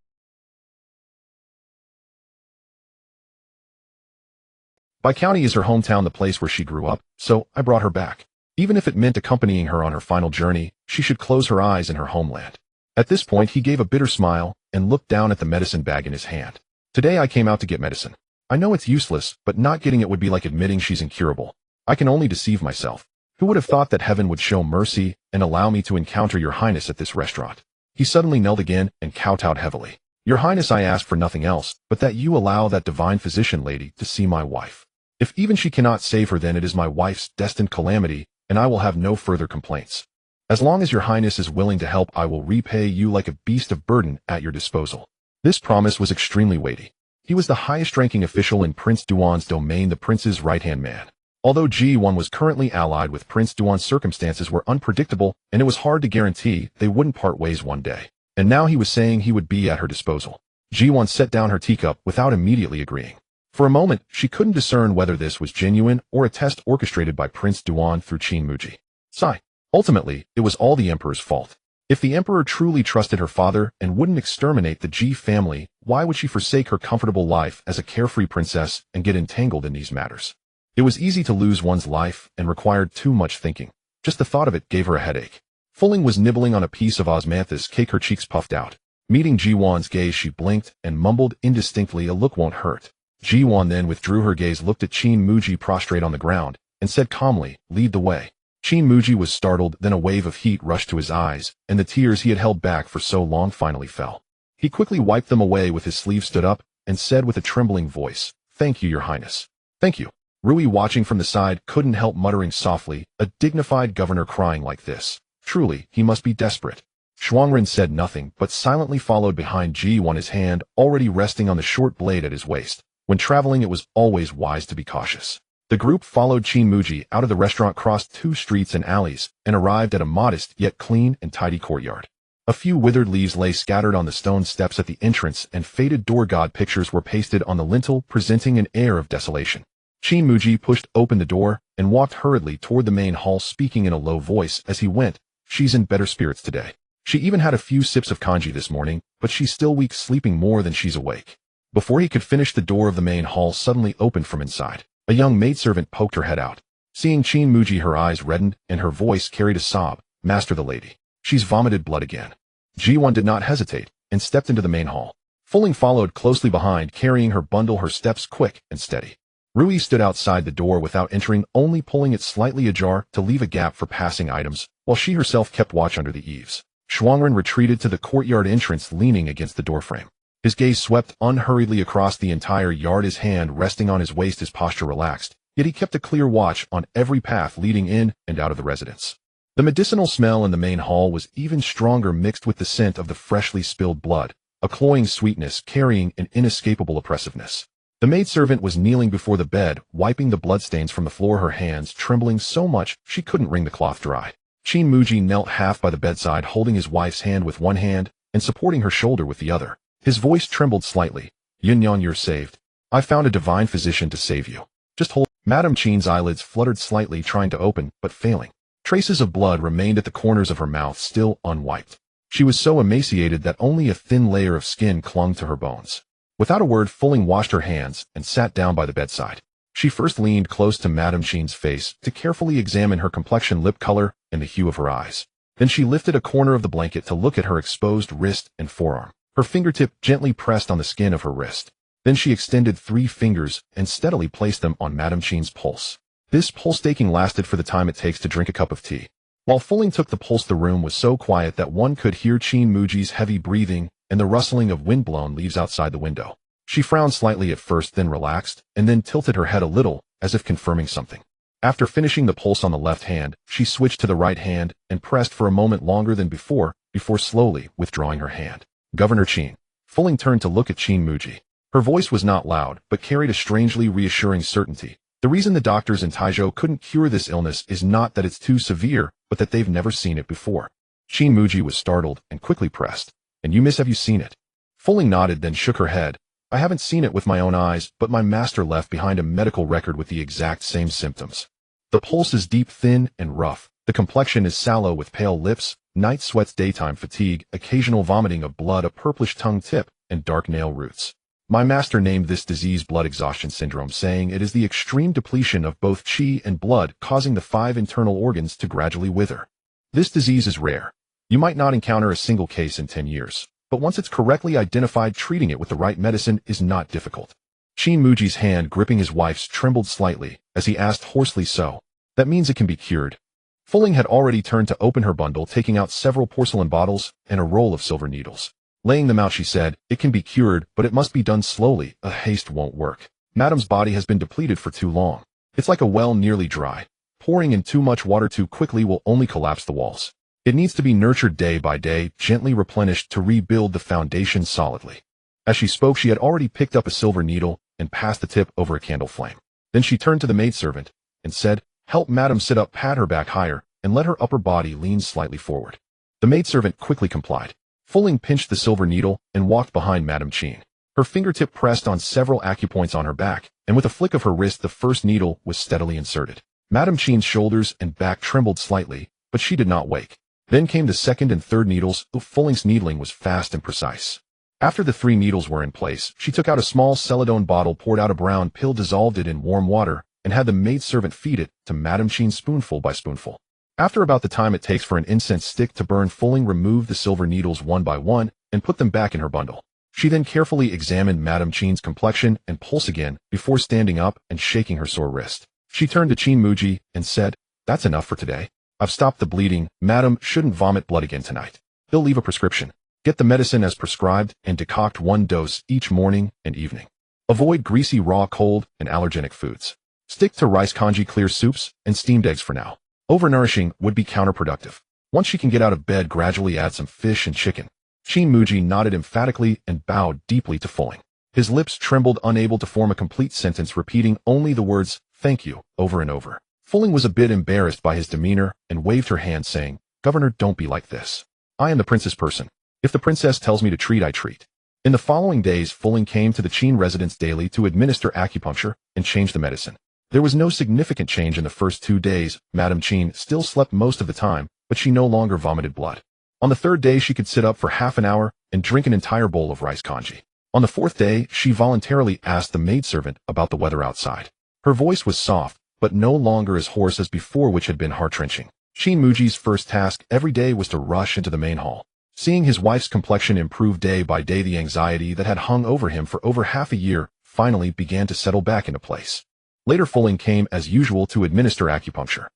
Bai County is her hometown, the place where she grew up, so I brought her back. Even if it meant accompanying her on her final journey, she should close her eyes in her homeland." At this point, he gave a bitter smile and looked down at the medicine bag in his hand. "Today I came out to get medicine. I know it's useless, but not getting it would be like admitting she's incurable. I can only deceive myself. Who would have thought that heaven would show mercy and allow me to encounter your Highness at this restaurant?" He suddenly knelt again and kowtowed heavily. "Your Highness, I ask for nothing else, but that you allow that divine physician lady to see my wife. If even she cannot save her, then it is my wife's destined calamity, and I will have no further complaints. As long as your Highness is willing to help, I will repay you like a beast of burden at your disposal." This promise was extremely weighty. He was the highest-ranking official in Prince Duan's domain, the prince's right-hand man. Although Ji Duan was currently allied with Prince Duan, circumstances were unpredictable, and it was hard to guarantee they wouldn't part ways one day. And now he was saying he would be at her disposal. Ji Duan set down her teacup without immediately agreeing. For a moment, she couldn't discern whether this was genuine or a test orchestrated by Prince Duan through Qin Muji. Sigh. Ultimately, it was all the emperor's fault. If the emperor truly trusted her father and wouldn't exterminate the Ji family, why would she forsake her comfortable life as a carefree princess and get entangled in these matters? It was easy to lose one's life and required too much thinking. Just the thought of it gave her a headache. Fu Ling was nibbling on a piece of osmanthus cake, her cheeks puffed out. Meeting Ji Duan's gaze, she blinked and mumbled indistinctly, "A look won't hurt." Ji Duan then withdrew her gaze, looked at Qin Muji prostrate on the ground, and said calmly, "Lead the way." Qin Muji was startled, then a wave of heat rushed to his eyes, and the tears he had held back for so long finally fell. He quickly wiped them away with his sleeve, stood up, and said with a trembling voice, "Thank you, Your Highness." "Thank you." Rui, watching from the side, couldn't help muttering softly, "A dignified governor crying like this. Truly, he must be desperate." Shuangren said nothing, but silently followed behind Ji Duan, his hand already resting on the short blade at his waist. When traveling, it was always wise to be cautious. The group followed Qin Muji out of the restaurant, crossed 2 streets and alleys, and arrived at a modest yet clean and tidy courtyard. A few withered leaves lay scattered on the stone steps at the entrance, and faded door god pictures were pasted on the lintel, presenting an air of desolation. Qin Muji pushed open the door and walked hurriedly toward the main hall, speaking in a low voice as he went, "She's in better spirits today. She even had a few sips of congee this morning, but she's still weak, sleeping more than she's awake." Before he could finish, the door of the main hall suddenly opened from inside. A young maidservant poked her head out. Seeing Qin Muji, her eyes reddened, and her voice carried a sob. "Master, the lady. She's vomited blood again." Ji Duan did not hesitate, and stepped into the main hall. Fuling followed closely behind, carrying her bundle, her steps quick and steady. Rui stood outside the door without entering, only pulling it slightly ajar to leave a gap for passing items, while she herself kept watch under the eaves. Shuangren retreated to the courtyard entrance, leaning against the doorframe. His gaze swept unhurriedly across the entire yard, his hand resting on his waist, his posture relaxed, yet he kept a clear watch on every path leading in and out of the residence. The medicinal smell in the main hall was even stronger, mixed with the scent of the freshly spilled blood, a cloying sweetness carrying an inescapable oppressiveness. The maidservant was kneeling before the bed, wiping the bloodstains from the floor, her hands trembling so much she couldn't wring the cloth dry. Qin Muji knelt half by the bedside, holding his wife's hand with one hand and supporting her shoulder with the other. His voice trembled slightly. "Yunyan, you're saved. I found a divine physician to save you. Just hold." Madame Qin's eyelids fluttered slightly, trying to open, but failing. Traces of blood remained at the corners of her mouth, still unwiped. She was so emaciated that only a thin layer of skin clung to her bones. Without a word, Fuling washed her hands and sat down by the bedside. She first leaned close to Madame Qin's face to carefully examine her complexion, lip color, and the hue of her eyes. Then she lifted a corner of the blanket to look at her exposed wrist and forearm. Her fingertip gently pressed on the skin of her wrist. Then she extended 3 fingers and steadily placed them on Madame Qin's pulse. This pulse-taking lasted for the time it takes to drink a cup of tea. While Fuling took the pulse, the room was so quiet that one could hear Qin Muji's heavy breathing and the rustling of wind-blown leaves outside the window. She frowned slightly at first, then relaxed, and then tilted her head a little, as if confirming something. After finishing the pulse on the left hand, she switched to the right hand and pressed for a moment longer than before slowly withdrawing her hand. "Governor Qin." Fuling turned to look at Qin Muji. Her voice was not loud, but carried a strangely reassuring certainty. "The reason the doctors in Taizhou couldn't cure this illness is not that it's too severe, but that they've never seen it before." Qin Muji was startled and quickly pressed. "And you, miss, have you seen it?" Fuling nodded, then shook her head. "I haven't seen it with my own eyes, but my master left behind a medical record with the exact same symptoms. The pulse is deep, thin, and rough. The complexion is sallow with pale lips, night sweats, daytime fatigue, occasional vomiting of blood, a purplish tongue tip, and dark nail roots. My master named this disease blood exhaustion syndrome, saying it is the extreme depletion of both qi and blood, causing the 5 internal organs to gradually wither. This disease is rare. You might not encounter a single case in 10 years, but once it's correctly identified, treating it with the right medicine is not difficult." Qin Muji's hand gripping his wife's trembled slightly as he asked hoarsely, "So, that means it can be cured?" Fuling had already turned to open her bundle, taking out several porcelain bottles and a roll of silver needles. Laying them out, she said, "It can be cured, but it must be done slowly. A haste won't work. Madame's body has been depleted for too long. It's like a well nearly dry. Pouring in too much water too quickly will only collapse the walls. It needs to be nurtured day by day, gently replenished to rebuild the foundation solidly." As she spoke, she had already picked up a silver needle and passed the tip over a candle flame. Then she turned to the maidservant and said, "Help Madame sit up, pat her back higher, and let her upper body lean slightly forward." The maidservant quickly complied. Fuling pinched the silver needle and walked behind Madame Qin. Her fingertip pressed on several acupoints on her back, and with a flick of her wrist, the first needle was steadily inserted. Madame Qin's shoulders and back trembled slightly, but she did not wake. Then came the second and third needles. Fuling's needling was fast and precise. After the 3 needles were in place, she took out a small celadone bottle, poured out a brown pill, dissolved it in warm water, and had the maidservant feed it to Madame Qin spoonful by spoonful. After about the time it takes for an incense stick to burn, Fuling removed the silver needles one by one and put them back in her bundle. She then carefully examined Madame Qin's complexion and pulse again before standing up and shaking her sore wrist. She turned to Qin Muji and said, "That's enough for today. I've stopped the bleeding. Madam shouldn't vomit blood again tonight. He'll leave a prescription. Get the medicine as prescribed and decoct 1 dose each morning and evening. Avoid greasy raw cold and allergenic foods. Stick to rice congee clear soups and steamed eggs for now. Overnourishing would be counterproductive. Once she can get out of bed, gradually add some fish and chicken." Qin Muji nodded emphatically and bowed deeply to Fuling. His lips trembled, unable to form a complete sentence, repeating only the words, "Thank you," over and over. Fuling was a bit embarrassed by his demeanor and waved her hand, saying, "Governor, don't be like this. I am the princess person. If the princess tells me to treat, I treat." In the following days, Fuling came to the Qin residence daily to administer acupuncture and change the medicine. There was no significant change in the first 2 days. Madame Qin still slept most of the time, but she no longer vomited blood. On the 3rd day, she could sit up for half an hour and drink an entire bowl of rice congee. On the 4th day, she voluntarily asked the maidservant about the weather outside. Her voice was soft, but no longer as hoarse as before, which had been heart-wrenching. Qin Muji's first task every day was to rush into the main hall. Seeing his wife's complexion improve day by day, the anxiety that had hung over him for over half a year finally began to settle back into place. Later, Fuling came as usual to administer acupuncture.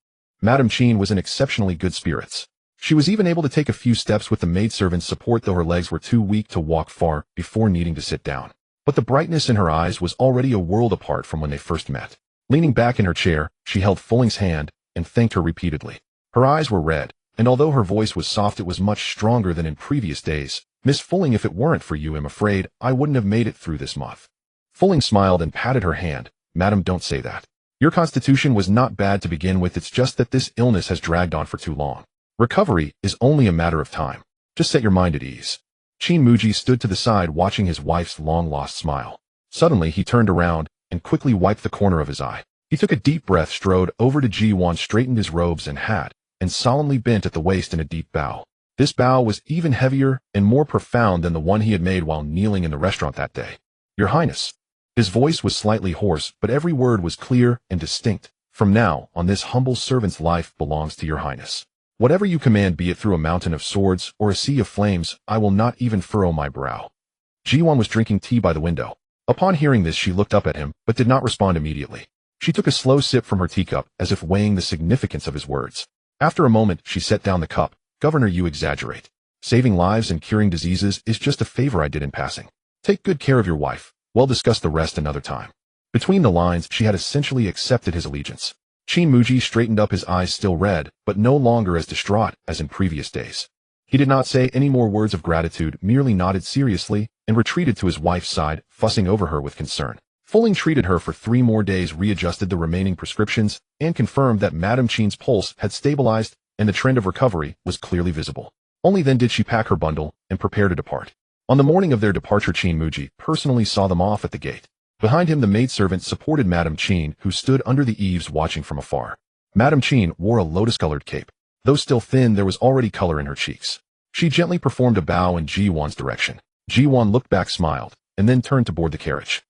Madame Qin was in exceptionally good spirits. She was even able to take a few steps with the maidservant's support, though her legs were too weak to walk far before needing to sit down. But the brightness in her eyes was already a world apart from when they first met. Leaning back in her chair, she held Fuling's hand and thanked her repeatedly. Her eyes were red, and although her voice was soft, it was much stronger than in previous days. "Miss Fuling, if it weren't for you, I'm afraid I wouldn't have made it through this month." Fuling smiled and patted her hand. "Madam, don't say that. Your constitution was not bad to begin with. It's just that this illness has dragged on for too long. Recovery is only a matter of time. Just set your mind at ease." Qin Muji stood to the side, watching his wife's long-lost smile. Suddenly, he turned around and quickly wiped the corner of his eye. He took a deep breath, strode over to Ji Duan, straightened his robes and hat, and solemnly bent at the waist in a deep bow. This bow was even heavier and more profound than the one he had made while kneeling in the restaurant that day. "Your Highness." His voice was slightly hoarse, but every word was clear and distinct. "From now on, this humble servant's life belongs to your Highness. Whatever you command, be it through a mountain of swords or a sea of flames, I will not even furrow my brow." Ji Duan was drinking tea by the window. Upon hearing this, she looked up at him, but did not respond immediately. She took a slow sip from her teacup, as if weighing the significance of his words. After a moment, she set down the cup. "Governor, you exaggerate. Saving lives and curing diseases is just a favor I did in passing. Take good care of your wife. We'll discuss the rest another time." Between the lines, she had essentially accepted his allegiance. Qin Muji straightened up, his eyes still red, but no longer as distraught as in previous days. He did not say any more words of gratitude, merely nodded seriously and retreated to his wife's side, fussing over her with concern. Fuling treated her for 3 more days, readjusted the remaining prescriptions, and confirmed that Madame Qin's pulse had stabilized and the trend of recovery was clearly visible. Only then did she pack her bundle and prepare to depart. On the morning of their departure, Qin Muji personally saw them off at the gate. Behind him, the maidservant supported Madame Qin, who stood under the eaves watching from afar. Madame Qin wore a lotus-colored cape. Though still thin, there was already color in her cheeks. She gently performed a bow in Ji Duan's direction. Ji Duan looked back, smiled, and then turned to board the carriage.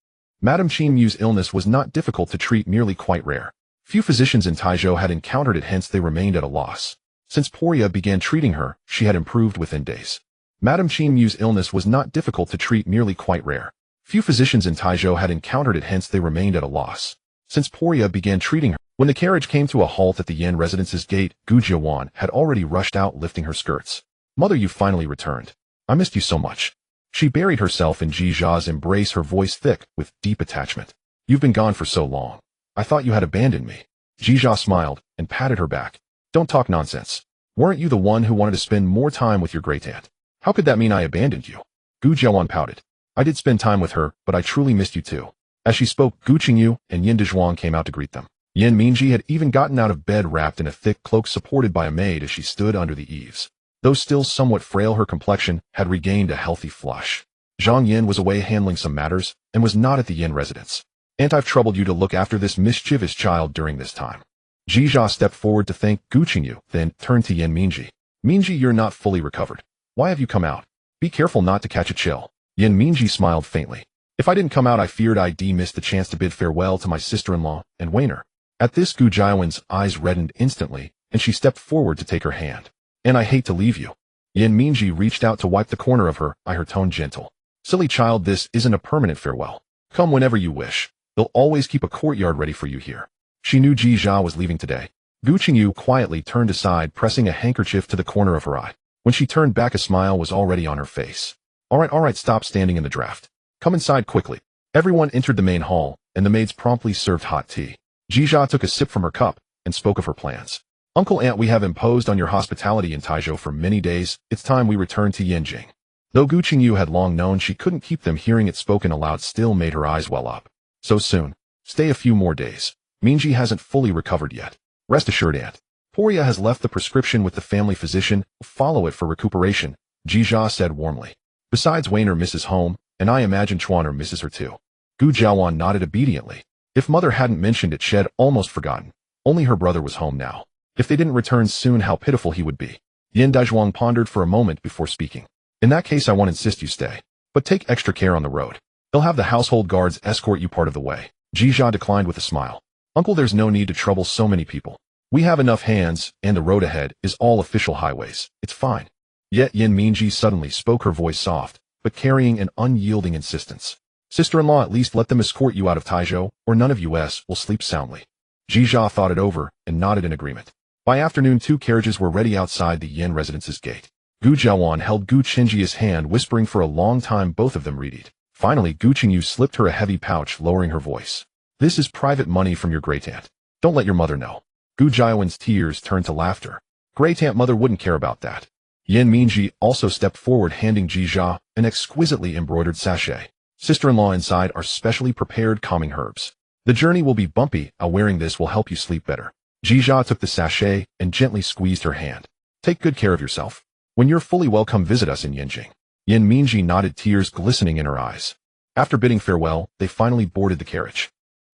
Madame Qin Mu's illness was not difficult to treat, merely quite rare. Few physicians in Taizhou had encountered it, hence they remained at a loss. Since Poria began treating her, she had improved within days. Madame Qin Mu's illness was not difficult to treat, merely quite rare. Few physicians in Taizhou had encountered it, hence they remained at a loss. Since Poria began treating her, when the carriage came to a halt at the Yen residence's gate, Gu Jiawan had already rushed out, lifting her skirts. "Mother, you finally returned. I missed you so much." She buried herself in Ji Zha's embrace, her voice thick with deep attachment. "You've been gone for so long. I thought you had abandoned me." Ji Zha smiled and patted her back. "Don't talk nonsense. Weren't you the one who wanted to spend more time with your great-aunt? How could that mean I abandoned you?" Gu Jiawan pouted. "I did spend time with her, but I truly missed you too." As she spoke, Gu Qingyu and Yin Dezhuang came out to greet them. Yan Mingji had even gotten out of bed, wrapped in a thick cloak, supported by a maid as she stood under the eaves. Though still somewhat frail, her complexion had regained a healthy flush. Zhang Yin was away handling some matters and was not at the Yin residence. "Aunt, I've troubled you to look after this mischievous child during this time." Ji Zha stepped forward to thank Gu Qingyu, then turned to Yan Mingji. "Mingji, you're not fully recovered. Why have you come out? Be careful not to catch a chill." Yan Mingji smiled faintly. "If I didn't come out, I feared I'd miss the chance to bid farewell to my sister-in-law and Wainer." At this, Gu Jiawan's eyes reddened instantly, and she stepped forward to take her hand. "And I hate to leave you." Yin Mingji reached out to wipe the corner of her eye, her tone gentle. Silly child, this isn't a permanent farewell. Come whenever you wish. They'll always keep a courtyard ready for you here. She knew Ji Zha was leaving today. Gu Qingyu quietly turned aside, pressing a handkerchief to the corner of her eye. When she turned back, a smile was already on her face. All right, stop standing in the draft. Come inside quickly. Everyone entered the main hall, and the maids promptly served hot tea. Ji Zha took a sip from her cup and spoke of her plans. Uncle, aunt, we have imposed on your hospitality in Taizhou for many days. It's time we return to Yanjing. Though Gu Qingyu had long known she couldn't keep them, hearing it spoken aloud still made her eyes well up. So soon? Stay a few more days. Mingji hasn't fully recovered yet. Rest assured, aunt. Poria has left the prescription with the family physician. Follow it for recuperation, Ji Zha said warmly. Besides, Wainer misses home, and I imagine Chuaner misses her too. Gu Jiawan nodded obediently. If mother hadn't mentioned it, she'd almost forgotten. Only her brother was home now. If they didn't return soon, how pitiful he would be. Yin Daizhuang pondered for a moment before speaking. In that case, I won't insist you stay. But take extra care on the road. They'll have the household guards escort you part of the way. Ji Zha declined with a smile. Uncle, there's no need to trouble so many people. We have enough hands, and the road ahead is all official highways. It's fine. Yet Yin Mingji suddenly spoke, her voice soft, but carrying an unyielding insistence. Sister-in-law, at least let them escort you out of Taizhou, or none of us will sleep soundly. Ji Zha thought it over and nodded in agreement. By afternoon, 2 carriages were ready outside the Yin residence's gate. Gu Jiawan held Gu Qingji's hand, whispering for a long time. Both of them readied. Finally, Gu Qingyu slipped her a heavy pouch, lowering her voice. This is private money from your great-aunt. Don't let your mother know. Gu Jiawan's tears turned to laughter. Great-aunt mother wouldn't care about that. Yin Mingji also stepped forward, handing Ji Zha an exquisitely embroidered sachet. Sister-in-law, inside are specially prepared calming herbs. The journey will be bumpy. Wearing this will help you sleep better. Ji Zha took the sachet and gently squeezed her hand. Take good care of yourself. When you're fully well, come visit us in Yanjing. Yin Mingji nodded, tears glistening in her eyes. After bidding farewell, they finally boarded the carriage.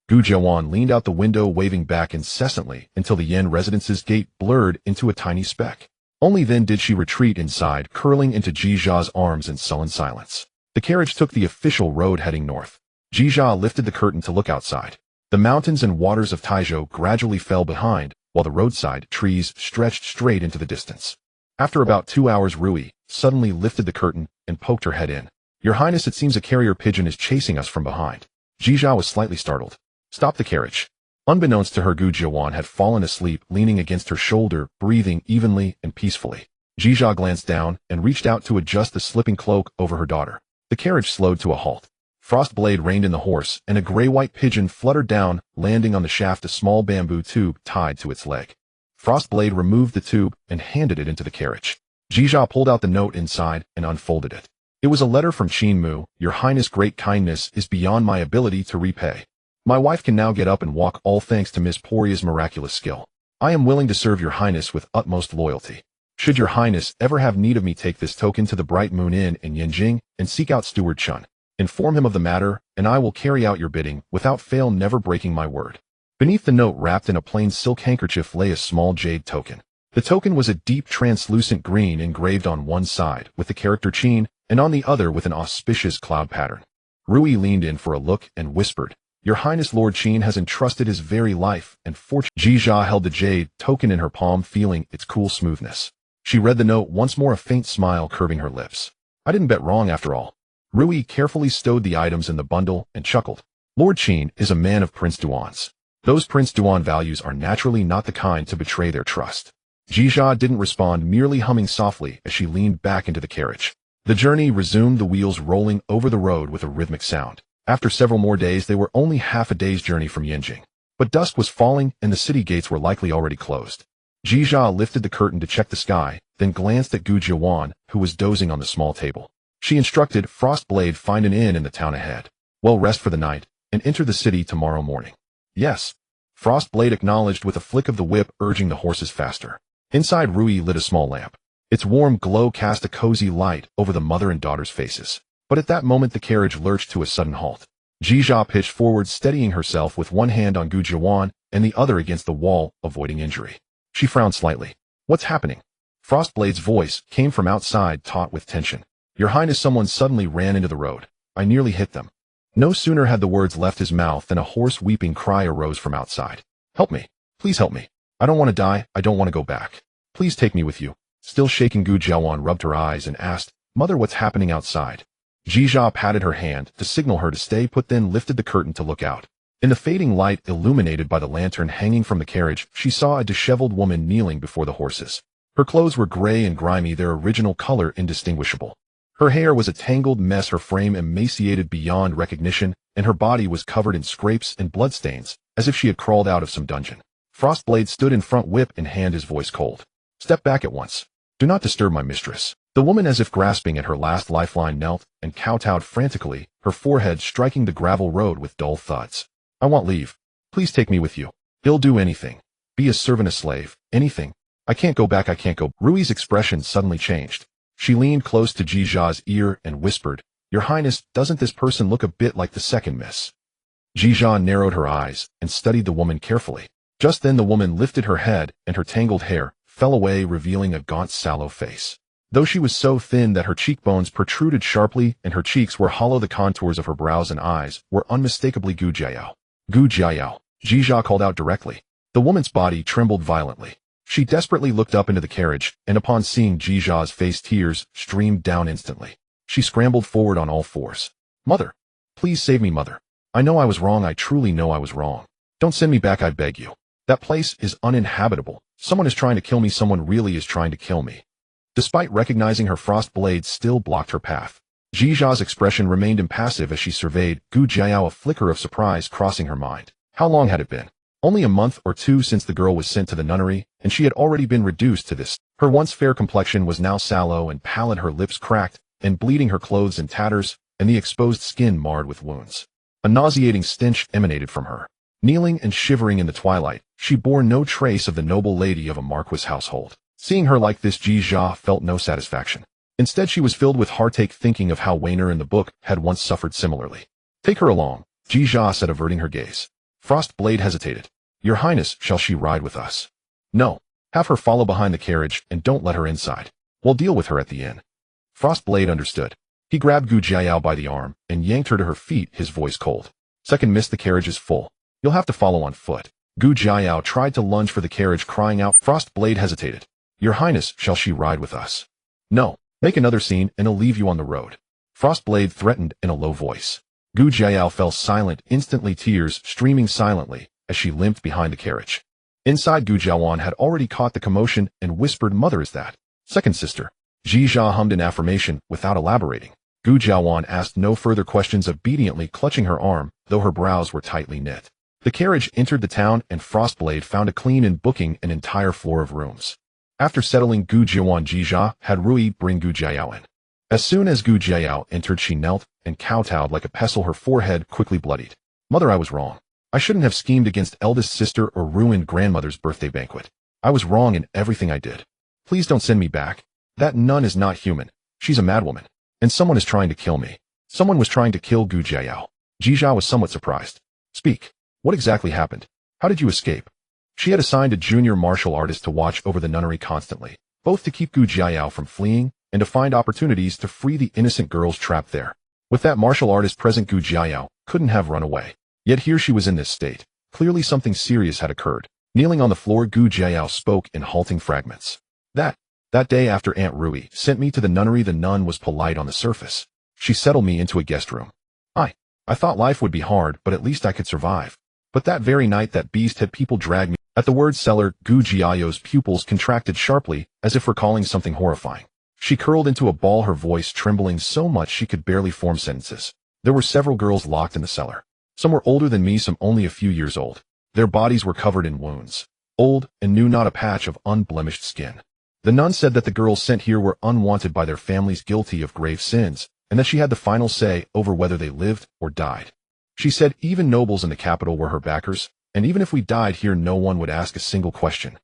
Gu Jiawan leaned out the window, waving back incessantly until the Yin residence's gate blurred into a tiny speck. Only then did she retreat inside, curling into Ji Zha's arms in sullen silence. The carriage took the official road heading north. Ji Zha lifted the curtain to look outside. The mountains and waters of Taizhou gradually fell behind, while the roadside trees stretched straight into the distance. After about 2 hours, Rui suddenly lifted the curtain and poked her head in. Your Highness, it seems a carrier pigeon is chasing us from behind. Ji Zha was slightly startled. Stop the carriage. Unbeknownst to her, Gu Jiawan had fallen asleep, leaning against her shoulder, breathing evenly and peacefully. Ji Zha glanced down and reached out to adjust the slipping cloak over her daughter. The carriage slowed to a halt. Frostblade reined in the horse, and a gray-white pigeon fluttered down, landing on the shaft, a small bamboo tube tied to its leg. Frostblade removed the tube and handed it into the carriage. Ji Zha pulled out the note inside and unfolded it. It was a letter from Qin Mu. Your Highness' great kindness is beyond my ability to repay. My wife can now get up and walk, all thanks to Miss Poria's miraculous skill. I am willing to serve your Highness with utmost loyalty. Should your Highness ever have need of me, take this token to the Bright Moon Inn in Yanjing and seek out Steward Chun. Inform him of the matter, and I will carry out your bidding, without fail, never breaking my word. Beneath the note, wrapped in a plain silk handkerchief, lay a small jade token. The token was a deep translucent green, engraved on one side with the character Qin, and on the other with an auspicious cloud pattern. Rui leaned in for a look and whispered, Your Highness, Lord Qin has entrusted his very life and fortune. Ji Zha held the jade token in her palm, feeling its cool smoothness. She read the note once more, a faint smile curving her lips. I didn't bet wrong after all. Rui carefully stowed the items in the bundle and chuckled. Lord Qin is a man of Prince Duan's. Those Prince Duan values are naturally not the kind to betray their trust. Ji Zha didn't respond, merely humming softly as she leaned back into the carriage. The journey resumed, the wheels rolling over the road with a rhythmic sound. After several more days, they were only half a day's journey from Yanjing. But dusk was falling, and the city gates were likely already closed. Ji Zha lifted the curtain to check the sky, then glanced at Gu Jiawan, who was dozing on the small table. She instructed Frostblade, find an inn in the town ahead. Well, rest for the night, and enter the city tomorrow morning. Yes. Frostblade acknowledged with a flick of the whip, urging the horses faster. Inside, Rui lit a small lamp. Its warm glow cast a cozy light over the mother and daughter's faces. But at that moment, the carriage lurched to a sudden halt. Ji Zha pitched forward, steadying herself with one hand on Gu Jiawan and the other against the wall, avoiding injury. She frowned slightly. What's happening? Frostblade's voice came from outside, taut with tension. Your Highness, someone suddenly ran into the road. I nearly hit them. No sooner had the words left his mouth than a hoarse weeping cry arose from outside. Help me. Please help me. I don't want to die. I don't want to go back. Please take me with you. Still shaking, Gu Jiawan rubbed her eyes and asked, "Mother, what's happening outside?" Ji Jia patted her hand to signal her to stay put, then lifted the curtain to look out. In the fading light illuminated by the lantern hanging from the carriage, she saw a disheveled woman kneeling before the horses. Her clothes were gray and grimy, their original color indistinguishable. Her hair was a tangled mess, her frame emaciated beyond recognition, and her body was covered in scrapes and bloodstains, as if she had crawled out of some dungeon. Frostblade stood in front, whip in hand, his voice cold. "Step back at once. Do not disturb my mistress." The woman, as if grasping at her last lifeline, knelt and kowtowed frantically, her forehead striking the gravel road with dull thuds. "I want leave. Please take me with you. He'll do anything. Be a servant, a slave, anything. I can't go back, I can't go." Rui's expression suddenly changed. She leaned close to Ji Jia's ear and whispered, "Your Highness, doesn't this person look a bit like the second miss?" Ji Jia narrowed her eyes and studied the woman carefully. Just then the woman lifted her head and her tangled hair fell away, revealing a gaunt, sallow face. Though she was so thin that her cheekbones protruded sharply and her cheeks were hollow, the contours of her brows and eyes were unmistakably Gu Jiao. "Gu Jiao," Ji Jia called out directly. The woman's body trembled violently. She desperately looked up into the carriage, and upon seeing Ji Jia's face, tears streamed down instantly. She scrambled forward on all fours. "Mother! Please save me, mother. I know I was wrong, I truly know I was wrong. Don't send me back, I beg you. That place is uninhabitable. Someone is trying to kill me, someone really is trying to kill me." Despite recognizing her, frost blade still blocked her path. Ji Jia's expression remained impassive as she surveyed Gu Jiao, a flicker of surprise crossing her mind. How long had it been? Only a month or two since the girl was sent to the nunnery, and she had already been reduced to this. Her once fair complexion was now sallow and pallid, her lips cracked and bleeding, her clothes in tatters, and the exposed skin marred with wounds. A nauseating stench emanated from her. Kneeling and shivering in the twilight, she bore no trace of the noble lady of a marquis household. Seeing her like this, Ji Jia felt no satisfaction. Instead, she was filled with heartache, thinking of how Weiner in the book had once suffered similarly. "Take her along," Ji Jia said, averting her gaze. Frostblade hesitated. "Your Highness, shall she ride with us?" "No. Have her follow behind the carriage and don't let her inside. We'll deal with her at the inn." Frostblade understood. He grabbed Gu Jiao by the arm and yanked her to her feet, his voice cold. "Second miss, the carriage is full. You'll have to follow on foot." Gu Jiao tried to lunge for the carriage, crying out. Frostblade hesitated. "Your Highness, shall she ride with us?" "No. Make another scene and I'll leave you on the road." Frostblade threatened in a low voice. Gu Jiao fell silent instantly, tears streaming silently as she limped behind the carriage. Inside, Gu Jiawan had already caught the commotion and whispered, "Mother, is that second sister?" Ji Jia hummed in affirmation without elaborating. Gu Jiawan asked no further questions, obediently clutching her arm, though her brows were tightly knit. The carriage entered the town and Frostblade found a clean inn, booking an entire floor of rooms. After settling Gu Jiawan, Ji Jia had Rui bring Gu Jiao in. As soon as Gu Jiao entered, she knelt and kowtowed like a pestle, her forehead quickly bloodied. "Mother, I was wrong. I shouldn't have schemed against eldest sister or ruined grandmother's birthday banquet. I was wrong in everything I did. Please don't send me back. That nun is not human. She's a madwoman. And someone is trying to kill me." Someone was trying to kill Gu Jiao. Ji Jia was somewhat surprised. "Speak. What exactly happened? How did you escape?" She had assigned a junior martial artist to watch over the nunnery constantly, both to keep Gu Jiao from fleeing and to find opportunities to free the innocent girls trapped there. With that martial artist present, Gu Jiao couldn't have run away. Yet here she was in this state. Clearly something serious had occurred. Kneeling on the floor, Gu Jiao spoke in halting fragments. That day after Aunt Rui sent me to the nunnery, the nun was polite on the surface. She settled me into a guest room. I thought life would be hard, but at least I could survive. But that very night that beast had people drag me." At the word cellar, Gu Jiao's pupils contracted sharply, as if recalling something horrifying. She curled into a ball, her voice trembling so much she could barely form sentences. "There were several girls locked in the cellar. Some were older than me, some only a few years old. Their bodies were covered in wounds. Old, and knew not a patch of unblemished skin. The nun said that the girls sent here were unwanted by their families, guilty of grave sins, and that she had the final say over whether they lived or died. She said even nobles in the capital were her backers, and even if we died here, no one would ask a single question.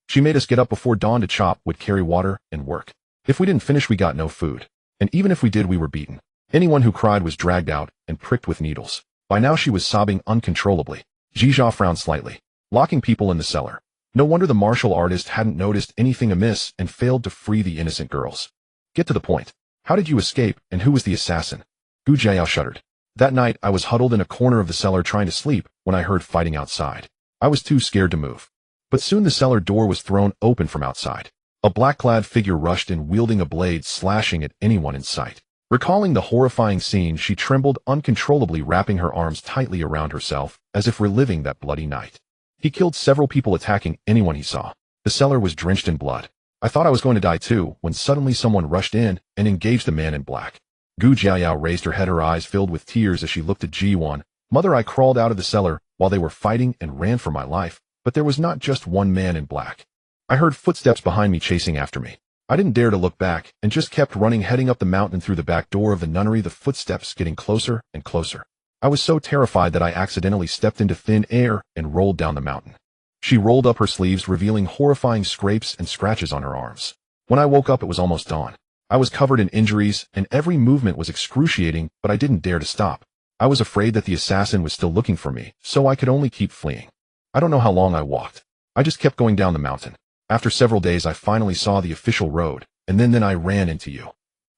She made us get up before dawn to chop wood, carry water, and work. If we didn't finish, we got no food. And even if we did, we were beaten. Anyone who cried was dragged out and pricked with needles." By now she was sobbing uncontrollably. Ji Jia frowned slightly. Locking people in the cellar. No wonder the martial artist hadn't noticed anything amiss and failed to free the innocent girls. "Get to the point. How did you escape, and who was the assassin?" Gu Jiao shuddered. "That night I was huddled in a corner of the cellar trying to sleep when I heard fighting outside. I was too scared to move. But soon the cellar door was thrown open from outside. A black-clad figure rushed in wielding a blade, slashing at anyone in sight. Recalling the horrifying scene, she trembled uncontrollably, wrapping her arms tightly around herself, as if reliving that bloody night. He killed several people, attacking anyone he saw. The cellar was drenched in blood. I thought I was going to die too, when suddenly someone rushed in and engaged the man in black. Gu Jiayao raised her head, her eyes filled with tears as she looked at Ji Duan. Mother, I crawled out of the cellar while they were fighting and ran for my life, but there was not just one man in black. I heard footsteps behind me chasing after me. I didn't dare to look back and just kept running, heading up the mountain through the back door of the nunnery, the footsteps getting closer and closer. I was so terrified that I accidentally stepped into thin air and rolled down the mountain. She rolled up her sleeves, revealing horrifying scrapes and scratches on her arms. When I woke up, it was almost dawn. I was covered in injuries, and every movement was excruciating, but I didn't dare to stop. I was afraid that the assassin was still looking for me, so I could only keep fleeing. I don't know how long I walked. I just kept going down the mountain. After several days, I finally saw the official road, and then I ran into you.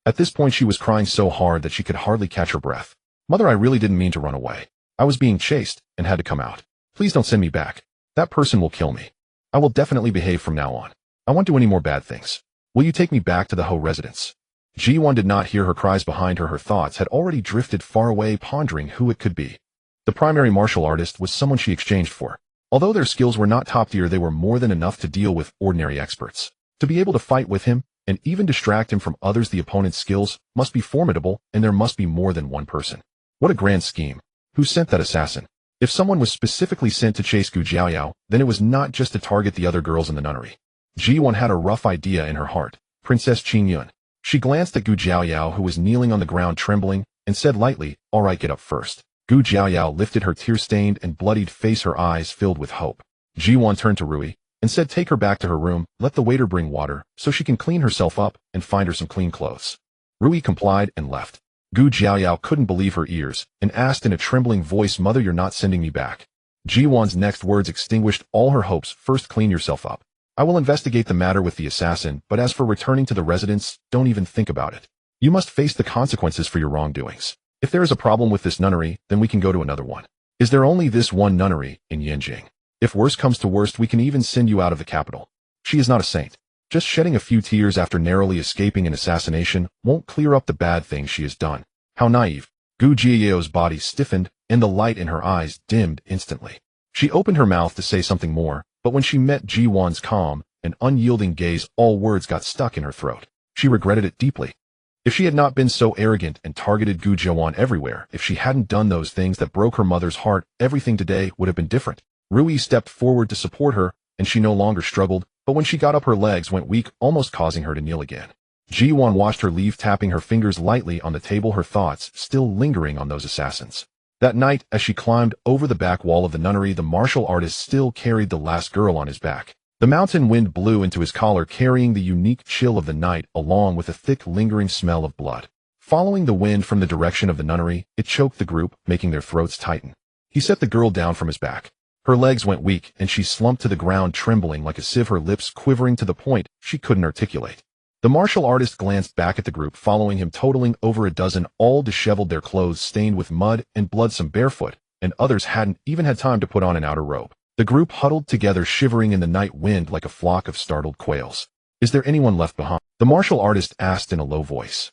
At this point, she was crying so hard that she could hardly catch her breath. Mother, I really didn't mean to run away. I was being chased and had to come out. Please don't send me back. That person will kill me. I will definitely behave from now on. I won't do any more bad things. Will you take me back to the Ho residence? Ji Duan did not hear her cries behind her. Her thoughts had already drifted far away, pondering who it could be. The primary martial artist was someone she exchanged for. Although their skills were not top tier, they were more than enough to deal with ordinary experts. To be able to fight with him, and even distract him from others, the opponent's skills must be formidable, and there must be more than one person. What a grand scheme. Who sent that assassin? If someone was specifically sent to chase Gu Jiayao, then it was not just to target the other girls in the nunnery. Ji Duan had a rough idea in her heart. Princess Qingyun. She glanced at Gu Jiayao, who was kneeling on the ground trembling, and said lightly, "All right, get up first." Gu Jiayao lifted her tear-stained and bloodied face, her eyes filled with hope. Ji Duan turned to Rui and said, "Take her back to her room, let the waiter bring water, so she can clean herself up and find her some clean clothes." Rui complied and left. Gu Jiayao couldn't believe her ears and asked in a trembling voice, "Mother, you're not sending me back?" Ji Duan's next words extinguished all her hopes. "First, clean yourself up. I will investigate the matter with the assassin, but as for returning to the residence, don't even think about it. You must face the consequences for your wrongdoings. If there is a problem with this nunnery, then we can go to another one. Is there only this one nunnery in Yanjing? If worst comes to worst, we can even send you out of the capital." She is not a saint. Just shedding a few tears after narrowly escaping an assassination won't clear up the bad things she has done. How naive. Gu Jiayao's body stiffened, and the light in her eyes dimmed instantly. She opened her mouth to say something more, but when she met Ji Duan's calm and unyielding gaze, all words got stuck in her throat. She regretted it deeply. If she had not been so arrogant and targeted Gu Jiawan everywhere, if she hadn't done those things that broke her mother's heart, everything today would have been different. Rui stepped forward to support her, and she no longer struggled, but when she got up, her legs went weak, almost causing her to kneel again. Ji Duan watched her leave, tapping her fingers lightly on the table, her thoughts still lingering on those assassins. That night, as she climbed over the back wall of the nunnery, the martial artist still carried the last girl on his back. The mountain wind blew into his collar, carrying the unique chill of the night along with a thick, lingering smell of blood. Following the wind from the direction of the nunnery, it choked the group, making their throats tighten. He set the girl down from his back. Her legs went weak, and she slumped to the ground, trembling like a sieve, her lips quivering to the point she couldn't articulate. The martial artist glanced back at the group following him, totaling over a dozen, all disheveled, their clothes stained with mud and blood, some barefoot, and others hadn't even had time to put on an outer robe. The group huddled together, shivering in the night wind like a flock of startled quails. "Is there anyone left behind?" the martial artist asked in a low voice.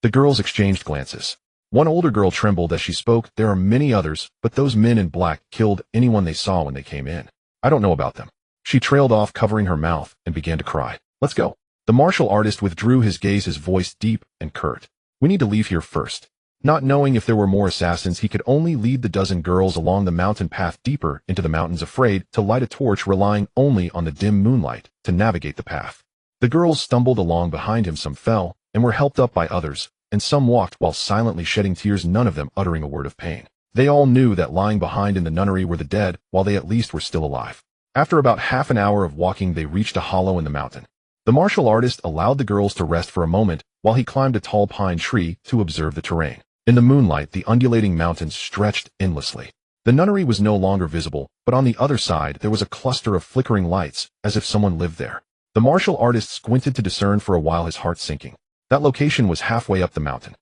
The girls exchanged glances. One older girl trembled as she spoke. "There are many others, but those men in black killed anyone they saw when they came in. I don't know about them." She trailed off, covering her mouth, and began to cry. "Let's go." The martial artist withdrew his gaze, his voice deep and curt. "We need to leave here first." Not knowing if there were more assassins, he could only lead the dozen girls along the mountain path deeper into the mountains, afraid to light a torch, relying only on the dim moonlight to navigate the path. The girls stumbled along behind him, some fell and were helped up by others, and some walked while silently shedding tears, none of them uttering a word of pain. They all knew that lying behind in the nunnery were the dead, while they at least were still alive. After about half an hour of walking, they reached a hollow in the mountain. The martial artist allowed the girls to rest for a moment while he climbed a tall pine tree to observe the terrain. In the moonlight, the undulating mountains stretched endlessly. The nunnery was no longer visible, but on the other side there was a cluster of flickering lights, as if someone lived there. The martial artist squinted to discern for a while, his heart sinking. That location was halfway up the mountain.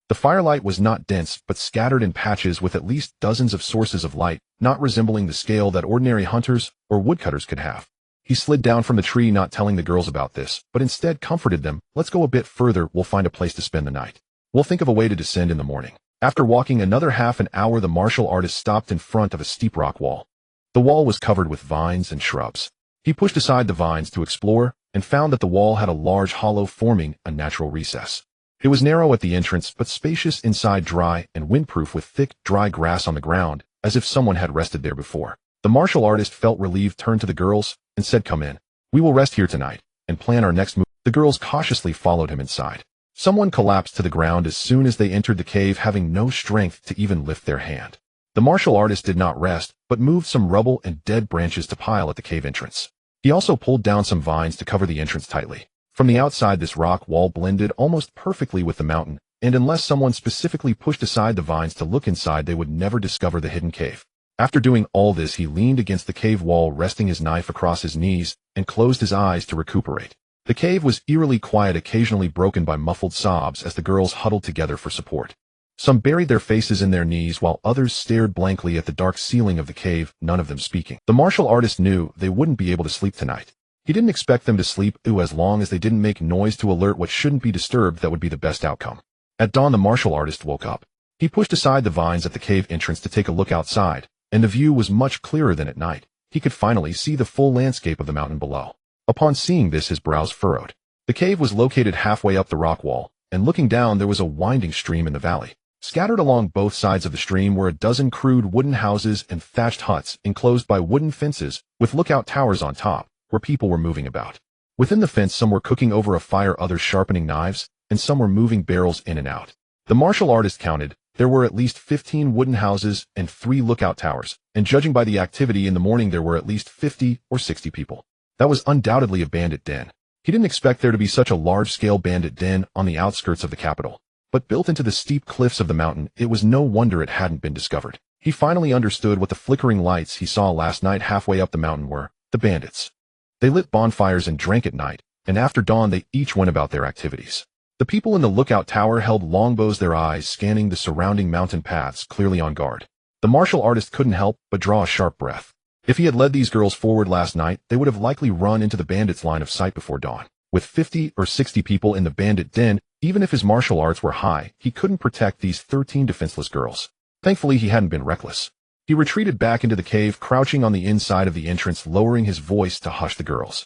The firelight was not dense, but scattered in patches, with at least dozens of sources of light, not resembling the scale that ordinary hunters or woodcutters could have. He slid down from the tree, not telling the girls about this, but instead comforted them. Let's go a bit further, we'll find a place to spend the night. We'll think of a way to descend in the morning. After walking another half an hour, the martial artist stopped in front of a steep rock wall. The wall was covered with vines and shrubs. He pushed aside the vines to explore and found that the wall had a large hollow forming a natural recess. It was narrow at the entrance, but spacious inside, dry and windproof with thick, dry grass on the ground, as if someone had rested there before. The martial artist felt relieved, turned to the girls, and said, "Come in. We will rest here tonight and plan our next move." The girls cautiously followed him inside. Someone collapsed to the ground as soon as they entered the cave, having no strength to even lift their hand. The martial artist did not rest, but moved some rubble and dead branches to pile at the cave entrance. He also pulled down some vines to cover the entrance tightly. From the outside, this rock wall blended almost perfectly with the mountain, and unless someone specifically pushed aside the vines to look inside, they would never discover the hidden cave. After doing all this, he leaned against the cave wall, resting his knife across his knees, and closed his eyes to recuperate. The cave was eerily quiet, occasionally broken by muffled sobs as the girls huddled together for support. Some buried their faces in their knees, while others stared blankly at the dark ceiling of the cave, none of them speaking. The martial artist knew they wouldn't be able to sleep tonight. He didn't expect them to sleep, as long as they didn't make noise to alert what shouldn't be disturbed, that would be the best outcome. At dawn, the martial artist woke up. He pushed aside the vines at the cave entrance to take a look outside, and the view was much clearer than at night. He could finally see the full landscape of the mountain below. Upon seeing this, his brows furrowed. The cave was located halfway up the rock wall, and looking down, there was a winding stream in the valley. Scattered along both sides of the stream were a dozen crude wooden houses and thatched huts enclosed by wooden fences with lookout towers on top, where people were moving about. Within the fence, some were cooking over a fire, others sharpening knives, and some were moving barrels in and out. The martial artist counted. There were at least 15 wooden houses and 3 lookout towers, and judging by the activity in the morning, there were at least 50 or 60 people. That was undoubtedly a bandit den. He didn't expect there to be such a large-scale bandit den on the outskirts of the capital. But built into the steep cliffs of the mountain, it was no wonder it hadn't been discovered. He finally understood what the flickering lights he saw last night halfway up the mountain were: the bandits. They lit bonfires and drank at night, and after dawn they each went about their activities. The people in the lookout tower held longbows, their eyes scanning the surrounding mountain paths, clearly on guard. The martial artist couldn't help but draw a sharp breath. If he had led these girls forward last night, they would have likely run into the bandits' line of sight before dawn. With 50 or 60 people in the bandit den, even if his martial arts were high, he couldn't protect these 13 defenseless girls. Thankfully, he hadn't been reckless. He retreated back into the cave, crouching on the inside of the entrance, lowering his voice to hush the girls.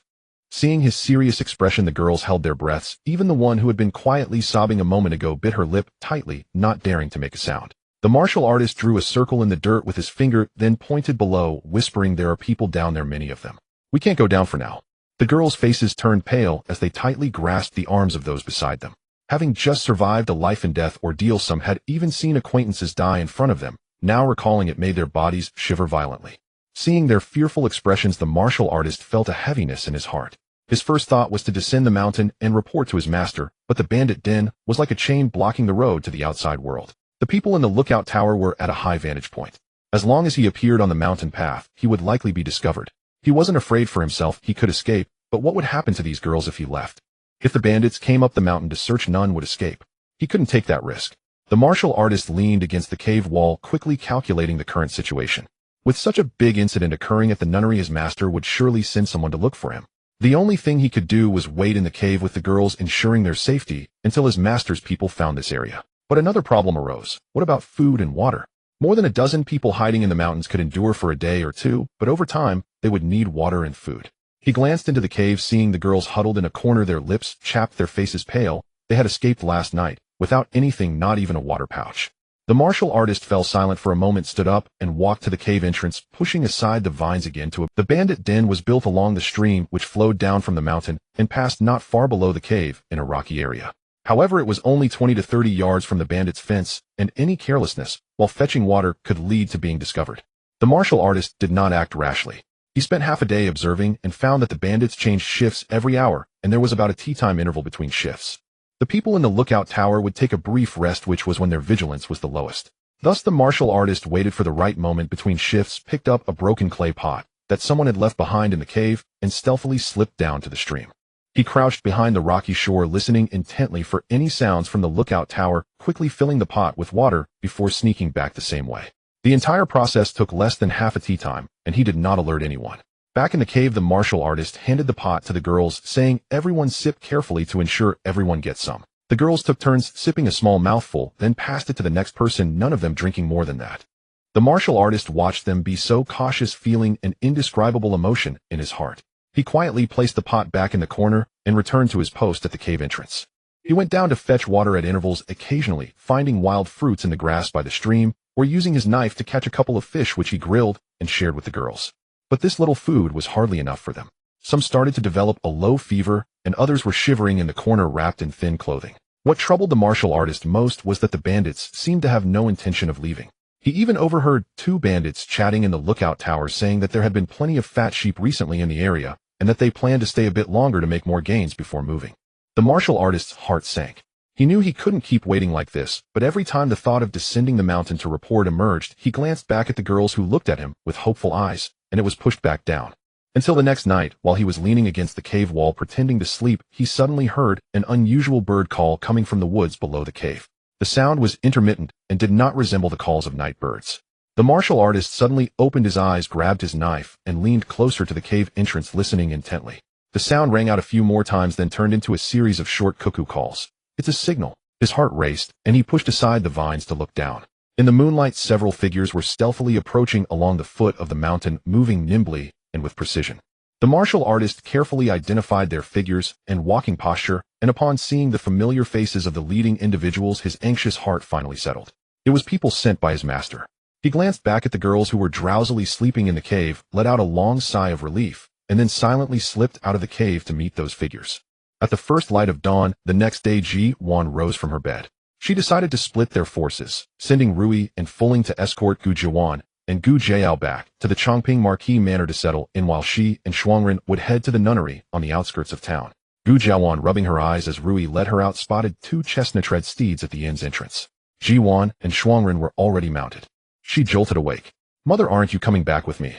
Seeing his serious expression, the girls held their breaths. Even the one who had been quietly sobbing a moment ago bit her lip tightly, not daring to make a sound. The martial artist drew a circle in the dirt with his finger, then pointed below, whispering, "There are people down there, many of them. We can't go down for now." The girls' faces turned pale as they tightly grasped the arms of those beside them. Having just survived a life-and-death ordeal, some had even seen acquaintances die in front of them. Now recalling it made their bodies shiver violently. Seeing their fearful expressions, the martial artist felt a heaviness in his heart. His first thought was to descend the mountain and report to his master, but the bandit den was like a chain blocking the road to the outside world. The people in the lookout tower were at a high vantage point. As long as he appeared on the mountain path, he would likely be discovered. He wasn't afraid for himself. He could escape, but what would happen to these girls if he left? If the bandits came up the mountain to search, none would escape. He couldn't take that risk. The martial artist leaned against the cave wall, quickly calculating the current situation. With such a big incident occurring at the nunnery, his master would surely send someone to look for him. The only thing he could do was wait in the cave with the girls, ensuring their safety until his master's people found this area. But another problem arose. What about food and water? More than a dozen people hiding in the mountains could endure for a day or two, but over time, they would need water and food. He glanced into the cave, seeing the girls huddled in a corner, their lips chapped, their faces pale. They had escaped last night, without anything, not even a water pouch. The martial artist fell silent for a moment, stood up, and walked to the cave entrance, pushing aside the vines again. The bandit den was built along the stream, which flowed down from the mountain and passed not far below the cave in a rocky area. However, it was only 20 to 30 yards from the bandit's fence, and any carelessness while fetching water could lead to being discovered. The martial artist did not act rashly. He spent half a day observing and found that the bandits changed shifts every hour, and there was about a tea-time interval between shifts. The people in the lookout tower would take a brief rest, which was when their vigilance was the lowest. Thus the martial artist waited for the right moment between shifts, picked up a broken clay pot that someone had left behind in the cave, and stealthily slipped down to the stream. He crouched behind the rocky shore, listening intently for any sounds from the lookout tower, quickly filling the pot with water before sneaking back the same way. The entire process took less than half a tea time, and he did not alert anyone. Back in the cave, the martial artist handed the pot to the girls, saying, "Everyone sip carefully to ensure everyone gets some." The girls took turns sipping a small mouthful, then passed it to the next person, none of them drinking more than that. The martial artist watched them be so cautious, feeling an indescribable emotion in his heart. He quietly placed the pot back in the corner and returned to his post at the cave entrance. He went down to fetch water at intervals, occasionally finding wild fruits in the grass by the stream, or using his knife to catch a couple of fish which he grilled and shared with the girls. But this little food was hardly enough for them. Some started to develop a low fever, and others were shivering in the corner wrapped in thin clothing. What troubled the martial artist most was that the bandits seemed to have no intention of leaving. He even overheard 2 bandits chatting in the lookout tower, saying that there had been plenty of fat sheep recently in the area, and that they planned to stay a bit longer to make more gains before moving. The martial artist's heart sank. He knew he couldn't keep waiting like this, but every time the thought of descending the mountain to report emerged, he glanced back at the girls who looked at him with hopeful eyes, and it was pushed back down. Until the next night, while he was leaning against the cave wall pretending to sleep, he suddenly heard an unusual bird call coming from the woods below the cave. The sound was intermittent and did not resemble the calls of night birds. The martial artist suddenly opened his eyes, grabbed his knife, and leaned closer to the cave entrance, listening intently. The sound rang out a few more times, then turned into a series of short cuckoo calls. "It's a signal." His heart raced, and he pushed aside the vines to look down. In the moonlight, several figures were stealthily approaching along the foot of the mountain, moving nimbly and with precision. The martial artist carefully identified their figures and walking posture, and upon seeing the familiar faces of the leading individuals, his anxious heart finally settled. It was people sent by his master. He glanced back at the girls who were drowsily sleeping in the cave, let out a long sigh of relief, and then silently slipped out of the cave to meet those figures. At the first light of dawn, the next day, Ji Duan rose from her bed. She decided to split their forces, sending Rui and Fuling to escort Gu Juan and Gu Jiao back to the Changping Marquis manor to settle in, while she and Shuangren would head to the nunnery on the outskirts of town. Gu Jiawan, rubbing her eyes as Rui led her out, spotted 2 chestnut-red steeds at the inn's entrance. Ji Duan and Shuangren were already mounted. She jolted awake. "Mother, aren't you coming back with me?"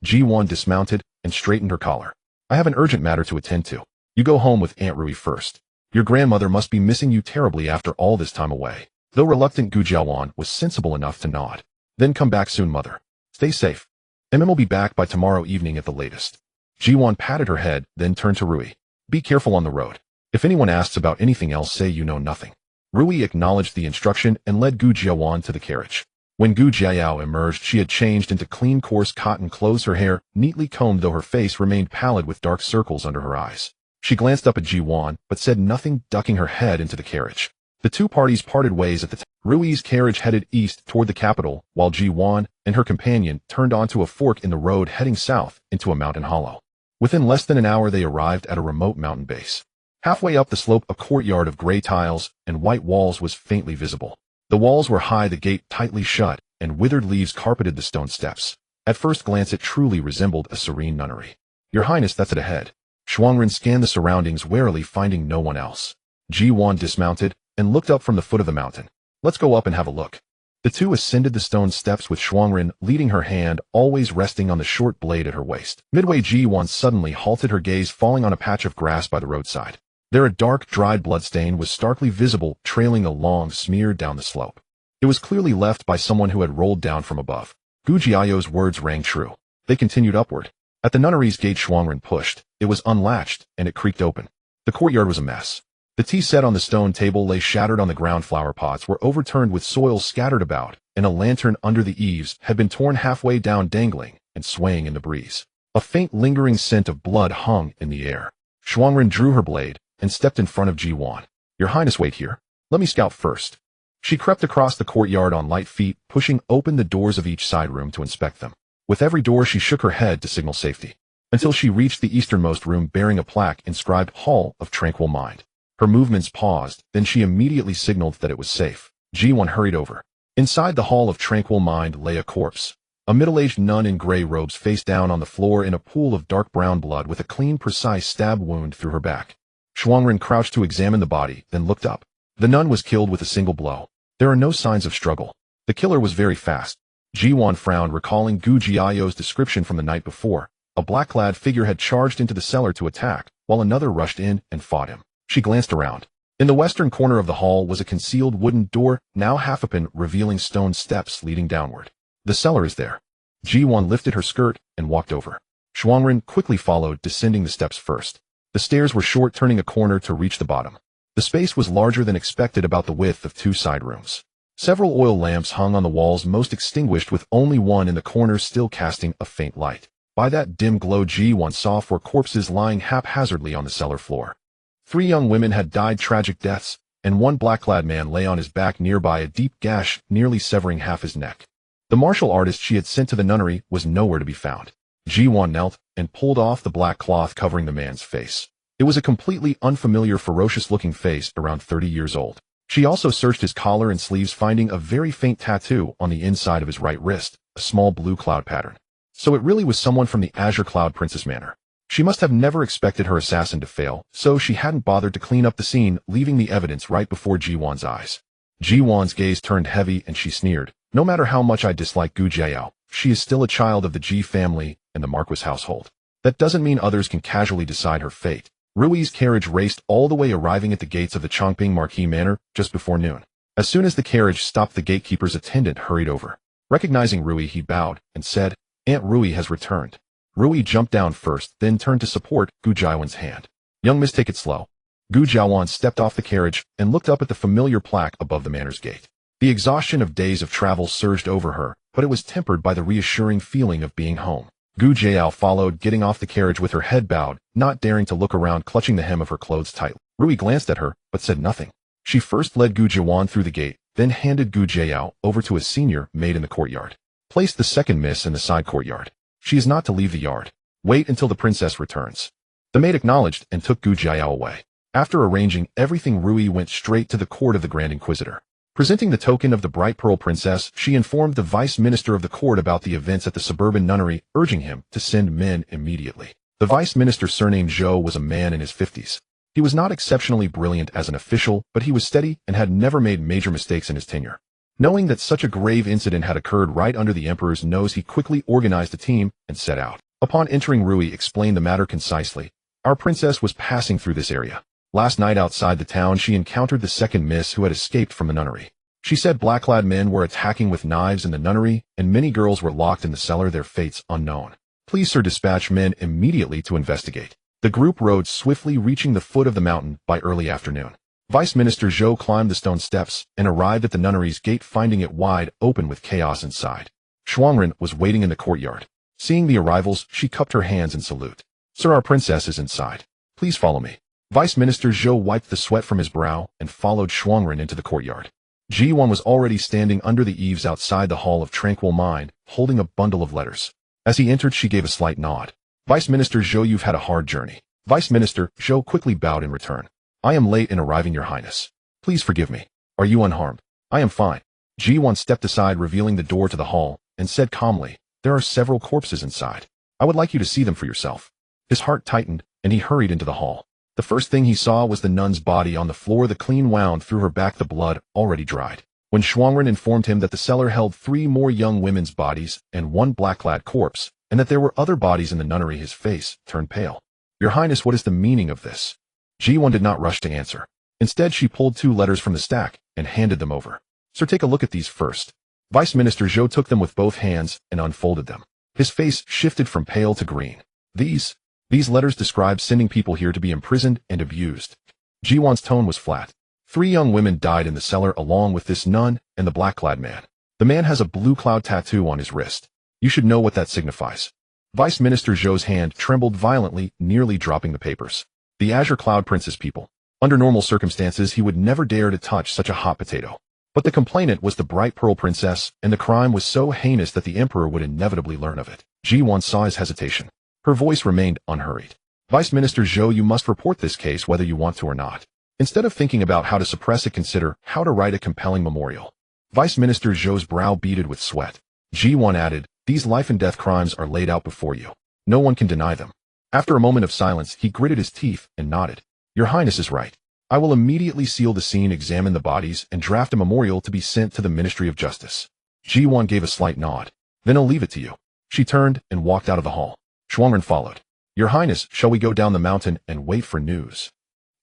Ji Duan dismounted and straightened her collar. "I have an urgent matter to attend to. You go home with Aunt Rui first. Your grandmother must be missing you terribly after all this time away." Though reluctant, Gu Jiawan was sensible enough to nod. "Then come back soon, mother. Stay safe. Will be back by tomorrow evening at the latest." Ji Duan patted her head, then turned to Rui. "Be careful on the road. If anyone asks about anything else, say you know nothing." Rui acknowledged the instruction and led Gu Jiawan to the carriage. When Gu Jiao emerged, she had changed into clean, coarse cotton clothes, her hair neatly combed, though her face remained pallid with dark circles under her eyes. She glanced up at Ji Duan, but said nothing, ducking her head into the carriage. The 2 parties parted ways at the time. Rui's carriage headed east toward the capital, while Ji Duan and her companion turned onto a fork in the road heading south into a mountain hollow. Within less than an hour, they arrived at a remote mountain base. Halfway up the slope, a courtyard of gray tiles and white walls was faintly visible. The walls were high, the gate tightly shut, and withered leaves carpeted the stone steps. At first glance, it truly resembled a serene nunnery. "Your Highness, that's it ahead." Shuangren scanned the surroundings warily, finding no one else. Ji Duan dismounted and looked up from the foot of the mountain. "Let's go up and have a look." The 2 ascended the stone steps, with Shuangren leading her hand, always resting on the short blade at her waist. Midway, Ji Duan suddenly halted, her gaze falling on a patch of grass by the roadside. There, a dark, dried bloodstain was starkly visible, trailing a long smear down the slope. It was clearly left by someone who had rolled down from above. Gu Jiao's words rang true. They continued upward. At the nunnery's gate, Shuangren pushed. It was unlatched, and it creaked open. The courtyard was a mess. The tea set on the stone table lay shattered on the ground, flower pots were overturned with soil scattered about, and a lantern under the eaves had been torn halfway down, dangling and swaying in the breeze. A faint, lingering scent of blood hung in the air. Shuangren drew her blade and stepped in front of Ji Duan. "Your Highness, wait here. Let me scout first." She crept across the courtyard on light feet, pushing open the doors of each side room to inspect them. With every door, she shook her head to signal safety, until she reached the easternmost room, bearing a plaque inscribed "Hall of Tranquil Mind." Her movements paused, then she immediately signaled that it was safe. Ji Duan hurried over. Inside the Hall of Tranquil Mind lay a corpse. A middle-aged nun in gray robes, face down on the floor in a pool of dark brown blood, with a clean, precise stab wound through her back. Shuangren crouched to examine the body, then looked up. The nun was killed with a single blow. There are no signs of struggle. The killer was very fast. Ji Duan frowned, recalling Gu Jiao's description from the night before. A black-clad figure had charged into the cellar to attack, while another rushed in and fought him. She glanced around. In the western corner of the hall was a concealed wooden door, now half open, revealing stone steps leading downward. "The cellar is there." Ji Duan lifted her skirt and walked over. Shuangren quickly followed, descending the steps first. The stairs were short, turning a corner to reach the bottom. The space was larger than expected, about the width of 2 side rooms. Several oil lamps hung on the walls, most extinguished, with only one in the corner still casting a faint light. By that dim glow, Ji Duan saw 4 corpses lying haphazardly on the cellar floor. 3 young women had died tragic deaths, and 1 black-clad man lay on his back nearby, a deep gash nearly severing half his neck. The martial artist she had sent to the nunnery was nowhere to be found. Ji Duan knelt and pulled off the black cloth covering the man's face. It was a completely unfamiliar, ferocious-looking face, around 30 years old. She also searched his collar and sleeves, finding a very faint tattoo on the inside of his right wrist, a small blue cloud pattern. So it really was someone from the Azure Cloud Princess Manor. She must have never expected her assassin to fail, so she hadn't bothered to clean up the scene, leaving the evidence right before Ji Duan's eyes. Ji Duan's gaze turned heavy and she sneered. No matter how much I dislike Gu Jiao, she is still a child of the Ji family and the Marquis household. That doesn't mean others can casually decide her fate. Rui's carriage raced all the way, arriving at the gates of the Changping Marquis Manor just before noon. As soon as the carriage stopped, the gatekeeper's attendant hurried over. Recognizing Rui, he bowed and said, "Aunt Rui has returned." Rui jumped down first, then turned to support Gu Jiawan's hand. "Young miss, take it slow." Gu Jiawan stepped off the carriage and looked up at the familiar plaque above the manor's gate. The exhaustion of days of travel surged over her, but it was tempered by the reassuring feeling of being home. Gu Jiao followed, getting off the carriage with her head bowed, not daring to look around, clutching the hem of her clothes tightly. Rui glanced at her, but said nothing. She first led Gu Jiawan through the gate, then handed Gu Jiao over to a senior maid in the courtyard. "Place the second miss in the side courtyard. She is not to leave the yard. Wait until the princess returns." The maid acknowledged and took Gu Jiao away. After arranging everything, Rui went straight to the court of the Grand Inquisitor. Presenting the token of the Bright Pearl Princess, she informed the Vice Minister of the court about the events at the suburban nunnery, urging him to send men immediately. The Vice Minister, surnamed Zhou, was a man in his 50s. He was not exceptionally brilliant as an official, but he was steady and had never made major mistakes in his tenure. Knowing that such a grave incident had occurred right under the emperor's nose, he quickly organized a team and set out. Upon entering, Rui explained the matter concisely. "Our princess was passing through this area. Last night outside the town, she encountered the second miss who had escaped from the nunnery. She said black-clad men were attacking with knives in the nunnery, and many girls were locked in the cellar, their fates unknown. Please, sir, dispatch men immediately to investigate." The group rode swiftly, reaching the foot of the mountain by early afternoon. Vice Minister Zhou climbed the stone steps and arrived at the nunnery's gate, finding it wide open with chaos inside. Shuangren was waiting in the courtyard. Seeing the arrivals, she cupped her hands in salute. "Sir, our princess is inside. Please follow me." Vice Minister Zhou wiped the sweat from his brow and followed Shuangren into the courtyard. Ji Duan was already standing under the eaves outside the Hall of Tranquil Mind, holding a bundle of letters. As he entered, she gave a slight nod. "Vice Minister Zhou, you've had a hard journey." Vice Minister Zhou quickly bowed in return. "I am late in arriving, Your Highness. Please forgive me. Are you unharmed?" "I am fine." Ji Duan stepped aside, revealing the door to the hall, and said calmly, "There are several corpses inside. I would like you to see them for yourself." His heart tightened, and he hurried into the hall. The first thing he saw was the nun's body on the floor, the clean wound through her back, the blood already dried. When Shuangren informed him that the cellar held 3 more young women's bodies and 1 black-clad corpse, and that there were other bodies in the nunnery, his face turned pale. "Your Highness, what is the meaning of this?" Ji Duan did not rush to answer. Instead, she pulled 2 letters from the stack and handed them over. "Sir, take a look at these first." Vice Minister Zhou took them with both hands and unfolded them. His face shifted from pale to green. These letters describe sending people here to be imprisoned and abused." Ji Duan's tone was flat. 3 young women died in the cellar along with this nun and the black-clad man. The man has a blue cloud tattoo on his wrist. You should know what that signifies. Vice Minister Zhou's hand trembled violently, nearly dropping the papers. The Azure Cloud Princess people. Under normal circumstances, he would never dare to touch such a hot potato. But the complainant was the Bright Pearl Princess, and the crime was so heinous that the emperor would inevitably learn of it. Ji Duan saw his hesitation. Her voice remained unhurried. "Vice Minister Zhou, you must report this case whether you want to or not. Instead of thinking about how to suppress it, consider how to write a compelling memorial." Vice Minister Zhou's brow beaded with sweat. Ji Duan added, "These life-and-death crimes are laid out before you. No one can deny them." After a moment of silence, he gritted his teeth and nodded. "Your Highness is right. I will immediately seal the scene, examine the bodies, and draft a memorial to be sent to the Ministry of Justice." Ji Duan gave a slight nod. "Then I'll leave it to you." She turned and walked out of the hall. Shuangren followed. "Your Highness, shall we go down the mountain and wait for news?"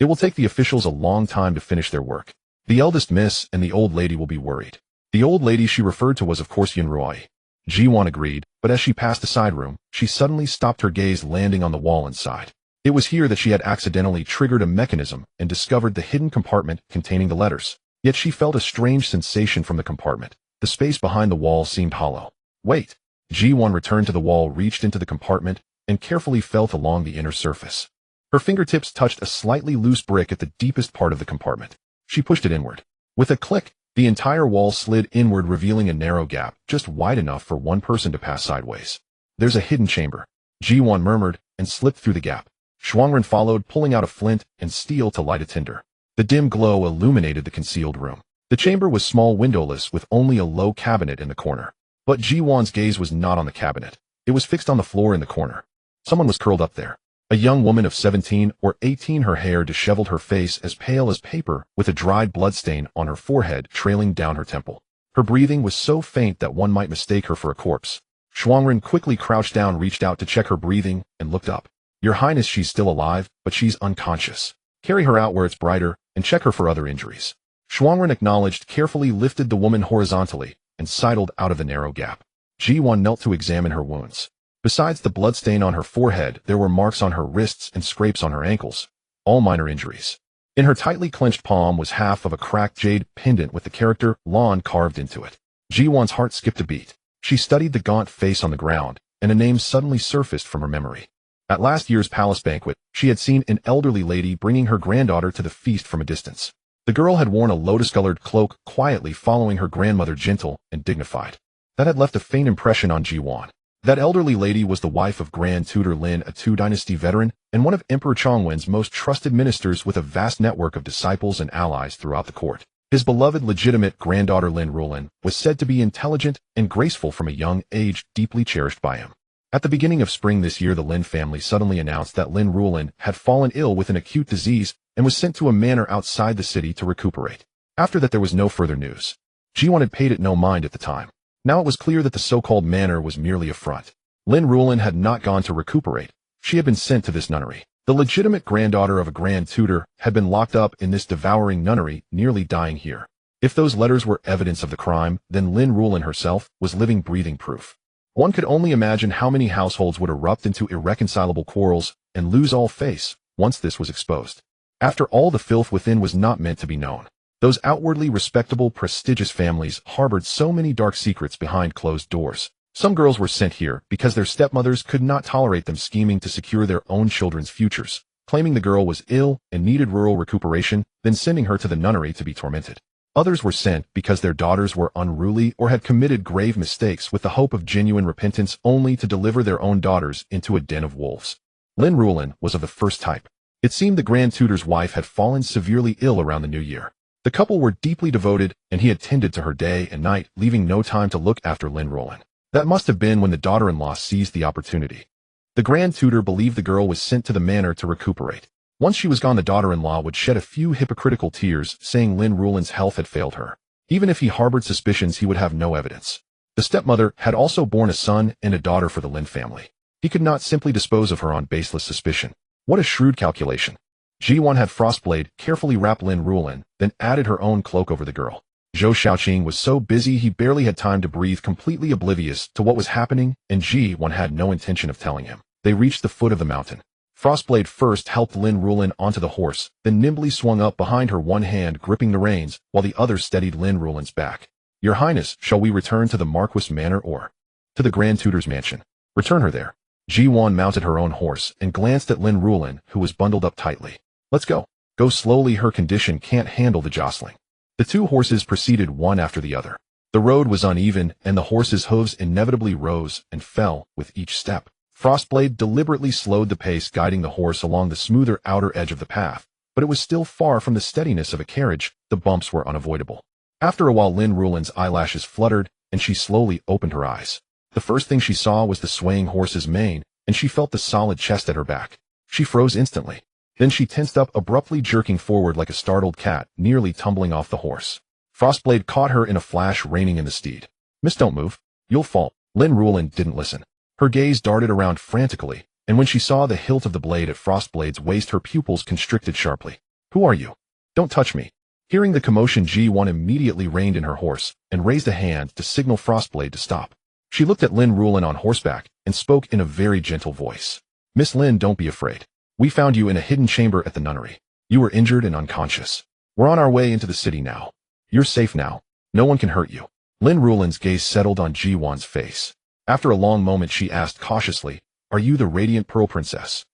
"It will take the officials a long time to finish their work. The eldest miss and the old lady will be worried." The old lady she referred to was, of course, Yun Ruai. Ji Duan agreed, but as she passed the side room, she suddenly stopped, her gaze landing on the wall inside. It was here that she had accidentally triggered a mechanism and discovered the hidden compartment containing the letters. Yet she felt a strange sensation from the compartment. The space behind the wall seemed hollow. Wait! Ji Duan returned to the wall, reached into the compartment, and carefully felt along the inner surface. Her fingertips touched a slightly loose brick at the deepest part of the compartment. She pushed it inward. With a click, the entire wall slid inward, revealing a narrow gap, just wide enough for one person to pass sideways. There's a hidden chamber, Ji Duan murmured, and slipped through the gap. Shuangren followed, pulling out a flint and steel to light a tinder. The dim glow illuminated the concealed room. The chamber was small, windowless, with only a low cabinet in the corner. But Ji Duan's gaze was not on the cabinet. It was fixed on the floor in the corner. Someone was curled up there. A young woman of 17 or 18, her hair disheveled, her face as pale as paper, with a dried bloodstain on her forehead trailing down her temple. Her breathing was so faint that one might mistake her for a corpse. Shuangren quickly crouched down, reached out to check her breathing, and looked up. Your Highness, she's still alive, but she's unconscious. Carry her out where it's brighter, and check her for other injuries. Shuangren acknowledged, carefully lifted the woman horizontally, and sidled out of the narrow gap. Ji Duan knelt to examine her wounds. Besides the bloodstain on her forehead, there were marks on her wrists and scrapes on her ankles, all minor injuries. In her tightly clenched palm was half of a cracked jade pendant with the character Lan carved into it. Ji Duan's heart skipped a beat. She studied the gaunt face on the ground, and a name suddenly surfaced from her memory. At last year's palace banquet, she had seen an elderly lady bringing her granddaughter to the feast from a distance. The girl had worn a lotus-colored cloak, quietly following her grandmother, gentle and dignified. That had left a faint impression on Ji Duan. That elderly lady was the wife of Grand Tutor Lin, a Tu Dynasty veteran, and one of Emperor Chongwen's most trusted ministers, with a vast network of disciples and allies throughout the court. His beloved legitimate granddaughter Lin Rulin was said to be intelligent and graceful from a young age, deeply cherished by him. At the beginning of spring this year, the Lin family suddenly announced that Lin Rulin had fallen ill with an acute disease and was sent to a manor outside the city to recuperate. After that, there was no further news. Ji Duan had paid it no mind at the time. Now it was clear that the so-called manor was merely a front. Lin Rulin had not gone to recuperate. She had been sent to this nunnery. The legitimate granddaughter of a grand tutor had been locked up in this devouring nunnery, nearly dying here. If those letters were evidence of the crime, then Lin Rulin herself was living, breathing proof. One could only imagine how many households would erupt into irreconcilable quarrels and lose all face once this was exposed. After all, the filth within was not meant to be known. Those outwardly respectable, prestigious families harbored so many dark secrets behind closed doors. Some girls were sent here because their stepmothers could not tolerate them scheming to secure their own children's futures, claiming the girl was ill and needed rural recuperation, then sending her to the nunnery to be tormented. Others were sent because their daughters were unruly or had committed grave mistakes, with the hope of genuine repentance, only to deliver their own daughters into a den of wolves. Lin Rulin was of the first type. It seemed the Grand Tutor's wife had fallen severely ill around the new year. The couple were deeply devoted, and he attended to her day and night, leaving no time to look after Lin Rulin. That must have been when the daughter-in-law seized the opportunity. The Grand Tutor believed the girl was sent to the manor to recuperate. Once she was gone, the daughter-in-law would shed a few hypocritical tears, saying Lin Rulin's health had failed her. Even if he harbored suspicions, he would have no evidence. The stepmother had also borne a son and a daughter for the Lin family. He could not simply dispose of her on baseless suspicion. What a shrewd calculation. Ji Duan had Frostblade carefully wrap Lin Rulin, then added her own cloak over the girl. Zhou Xiaoqing was so busy he barely had time to breathe, completely oblivious to what was happening, and Ji Duan had no intention of telling him. They reached the foot of the mountain. Frostblade first helped Lin Rulin onto the horse, then nimbly swung up behind her, one hand gripping the reins, while the other steadied Lin Rulin's back. Your Highness, shall we return to the Marquis Manor or to the Grand Tutor's mansion? Return her there. Ji Duan mounted her own horse and glanced at Lin Rulin, who was bundled up tightly. Let's go. Go slowly, her condition can't handle the jostling. The two horses proceeded one after the other. The road was uneven, and the horses' hooves inevitably rose and fell with each step. Frostblade deliberately slowed the pace, guiding the horse along the smoother outer edge of the path, but it was still far from the steadiness of a carriage. The bumps were unavoidable. After a while, Lin Rulin's eyelashes fluttered, and she slowly opened her eyes. The first thing she saw was the swaying horse's mane, and she felt the solid chest at her back. She froze instantly. Then she tensed up, abruptly jerking forward like a startled cat, nearly tumbling off the horse. Frostblade caught her in a flash, reining in the steed. Miss, don't move. You'll fall. Lin Rulin didn't listen. Her gaze darted around frantically, and when she saw the hilt of the blade at Frostblade's waist, her pupils constricted sharply. Who are you? Don't touch me. Hearing the commotion, Ji Duan immediately reined in her horse and raised a hand to signal Frostblade to stop. She looked at Lin Rulin on horseback and spoke in a very gentle voice. Miss Lin, don't be afraid. We found you in a hidden chamber at the nunnery. You were injured and unconscious. We're on our way into the city now. You're safe now. No one can hurt you. Lin Rulin's gaze settled on Ji Duan's face. After a long moment she asked cautiously, Are you the radiant pearl princess?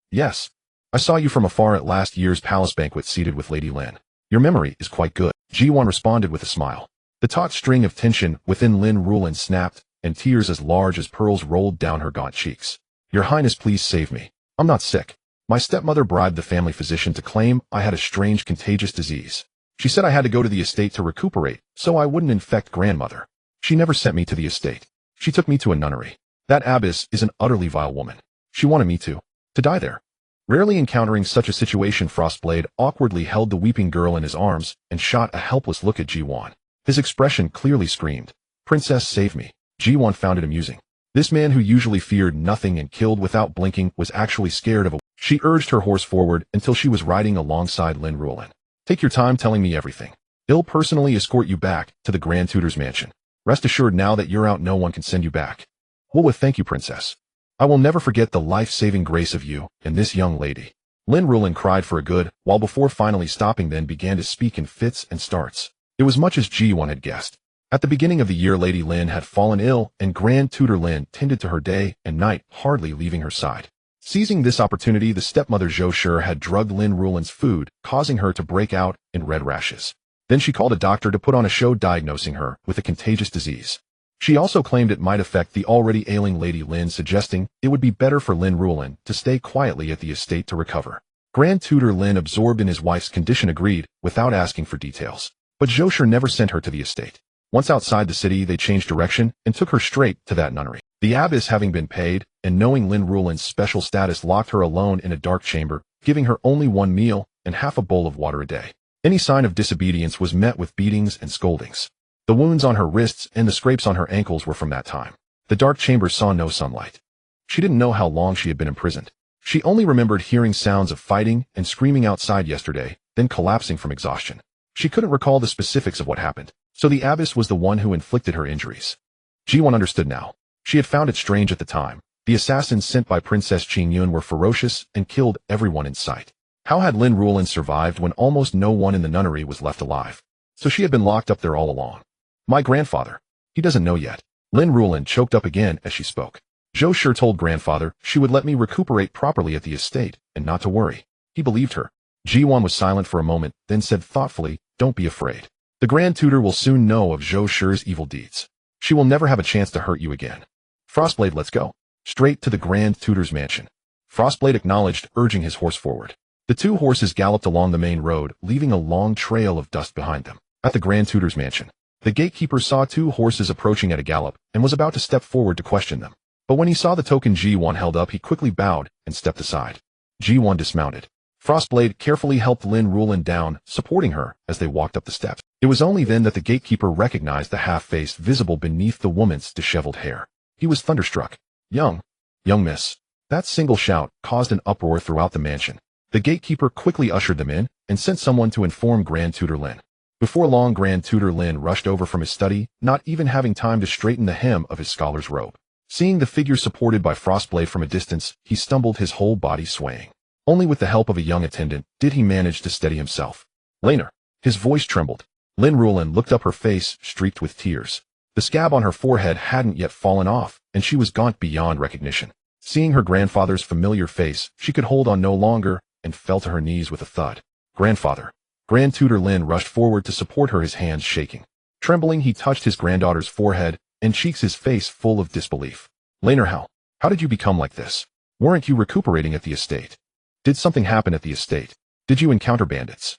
Yes. I saw you from afar at last year's palace banquet seated with Lady Lin. Your memory is quite good. Ji Duan responded with a smile. The taut string of tension within Lin Rulin snapped, and tears as large as pearls rolled down her gaunt cheeks. Your Highness, please save me. I'm not sick. My stepmother bribed the family physician to claim I had a strange contagious disease. She said I had to go to the estate to recuperate, so I wouldn't infect grandmother. She never sent me to the estate. She took me to a nunnery. That abbess is an utterly vile woman. She wanted me to die there. Rarely encountering such a situation, Frostblade awkwardly held the weeping girl in his arms and shot a helpless look at Ji Duan. His expression clearly screamed, Princess, save me. Ji Duan found it amusing. This man who usually feared nothing and killed without blinking was actually scared of a... She urged her horse forward until she was riding alongside Lin Rulin. Take your time telling me everything. I'll personally escort you back to the Grand Tutor's mansion. Rest assured now that you're out no one can send you back. Well, thank you, Princess. I will never forget the life-saving grace of you and this young lady. Lin Rulin cried for a good while before finally stopping, then began to speak in fits and starts. It was much as Ji Duan had guessed. At the beginning of the year, Lady Lin had fallen ill, and Grand Tutor Lin tended to her day and night, hardly leaving her side. Seizing this opportunity, the stepmother Zhou Shi had drugged Lin Rulin's food, causing her to break out in red rashes. Then she called a doctor to put on a show diagnosing her with a contagious disease. She also claimed it might affect the already ailing Lady Lin, suggesting it would be better for Lin Rulin to stay quietly at the estate to recover. Grand Tutor Lin, absorbed in his wife's condition, agreed without asking for details. But Zhou Shi never sent her to the estate. Once outside the city, they changed direction and took her straight to that nunnery. The abbess, having been paid, and knowing Lin Rulin's special status, locked her alone in a dark chamber, giving her only one meal and half a bowl of water a day. Any sign of disobedience was met with beatings and scoldings. The wounds on her wrists and the scrapes on her ankles were from that time. The dark chamber saw no sunlight. She didn't know how long she had been imprisoned. She only remembered hearing sounds of fighting and screaming outside yesterday, then collapsing from exhaustion. She couldn't recall the specifics of what happened, so the abbess was the one who inflicted her injuries. Ji Duan understood now. She had found it strange at the time. The assassins sent by Princess Qingyun were ferocious and killed everyone in sight. How had Lin Rulin survived when almost no one in the nunnery was left alive? So she had been locked up there all along. My grandfather. He doesn't know yet. Lin Rulin choked up again as she spoke. Zhou Shi told grandfather she would let me recuperate properly at the estate and not to worry. He believed her. Ji Duan was silent for a moment, then said thoughtfully, Don't be afraid. The Grand Tutor will soon know of Zhou Shi's evil deeds. She will never have a chance to hurt you again. Frostblade, let's go. Straight to the Grand Tutor's mansion. Frostblade acknowledged, urging his horse forward. The two horses galloped along the main road, leaving a long trail of dust behind them. At the Grand Tutor's mansion, the gatekeeper saw two horses approaching at a gallop and was about to step forward to question them. But when he saw the token Ji Duan held up, he quickly bowed and stepped aside. Ji Duan dismounted. Frostblade carefully helped Lin Rulin down, supporting her as they walked up the steps. It was only then that the gatekeeper recognized the half-face visible beneath the woman's disheveled hair. He was thunderstruck. Young miss. That single shout caused an uproar throughout the mansion. The gatekeeper quickly ushered them in and sent someone to inform Grand Tutor Lin. Before long, Grand Tutor Lin rushed over from his study, not even having time to straighten the hem of his scholar's robe. Seeing the figure supported by Frostblade from a distance, he stumbled, his whole body swaying. Only with the help of a young attendant did he manage to steady himself. Laner. His voice trembled. Lin Rulin looked up, her face streaked with tears. The scab on her forehead hadn't yet fallen off, and she was gaunt beyond recognition. Seeing her grandfather's familiar face, she could hold on no longer and fell to her knees with a thud. Grandfather. Grand Tutor Lin rushed forward to support her, his hands shaking. Trembling, he touched his granddaughter's forehead and cheeks, his face full of disbelief. Laner, how did you become like this? Weren't you recuperating at the estate? Did something happen at the estate? Did you encounter bandits?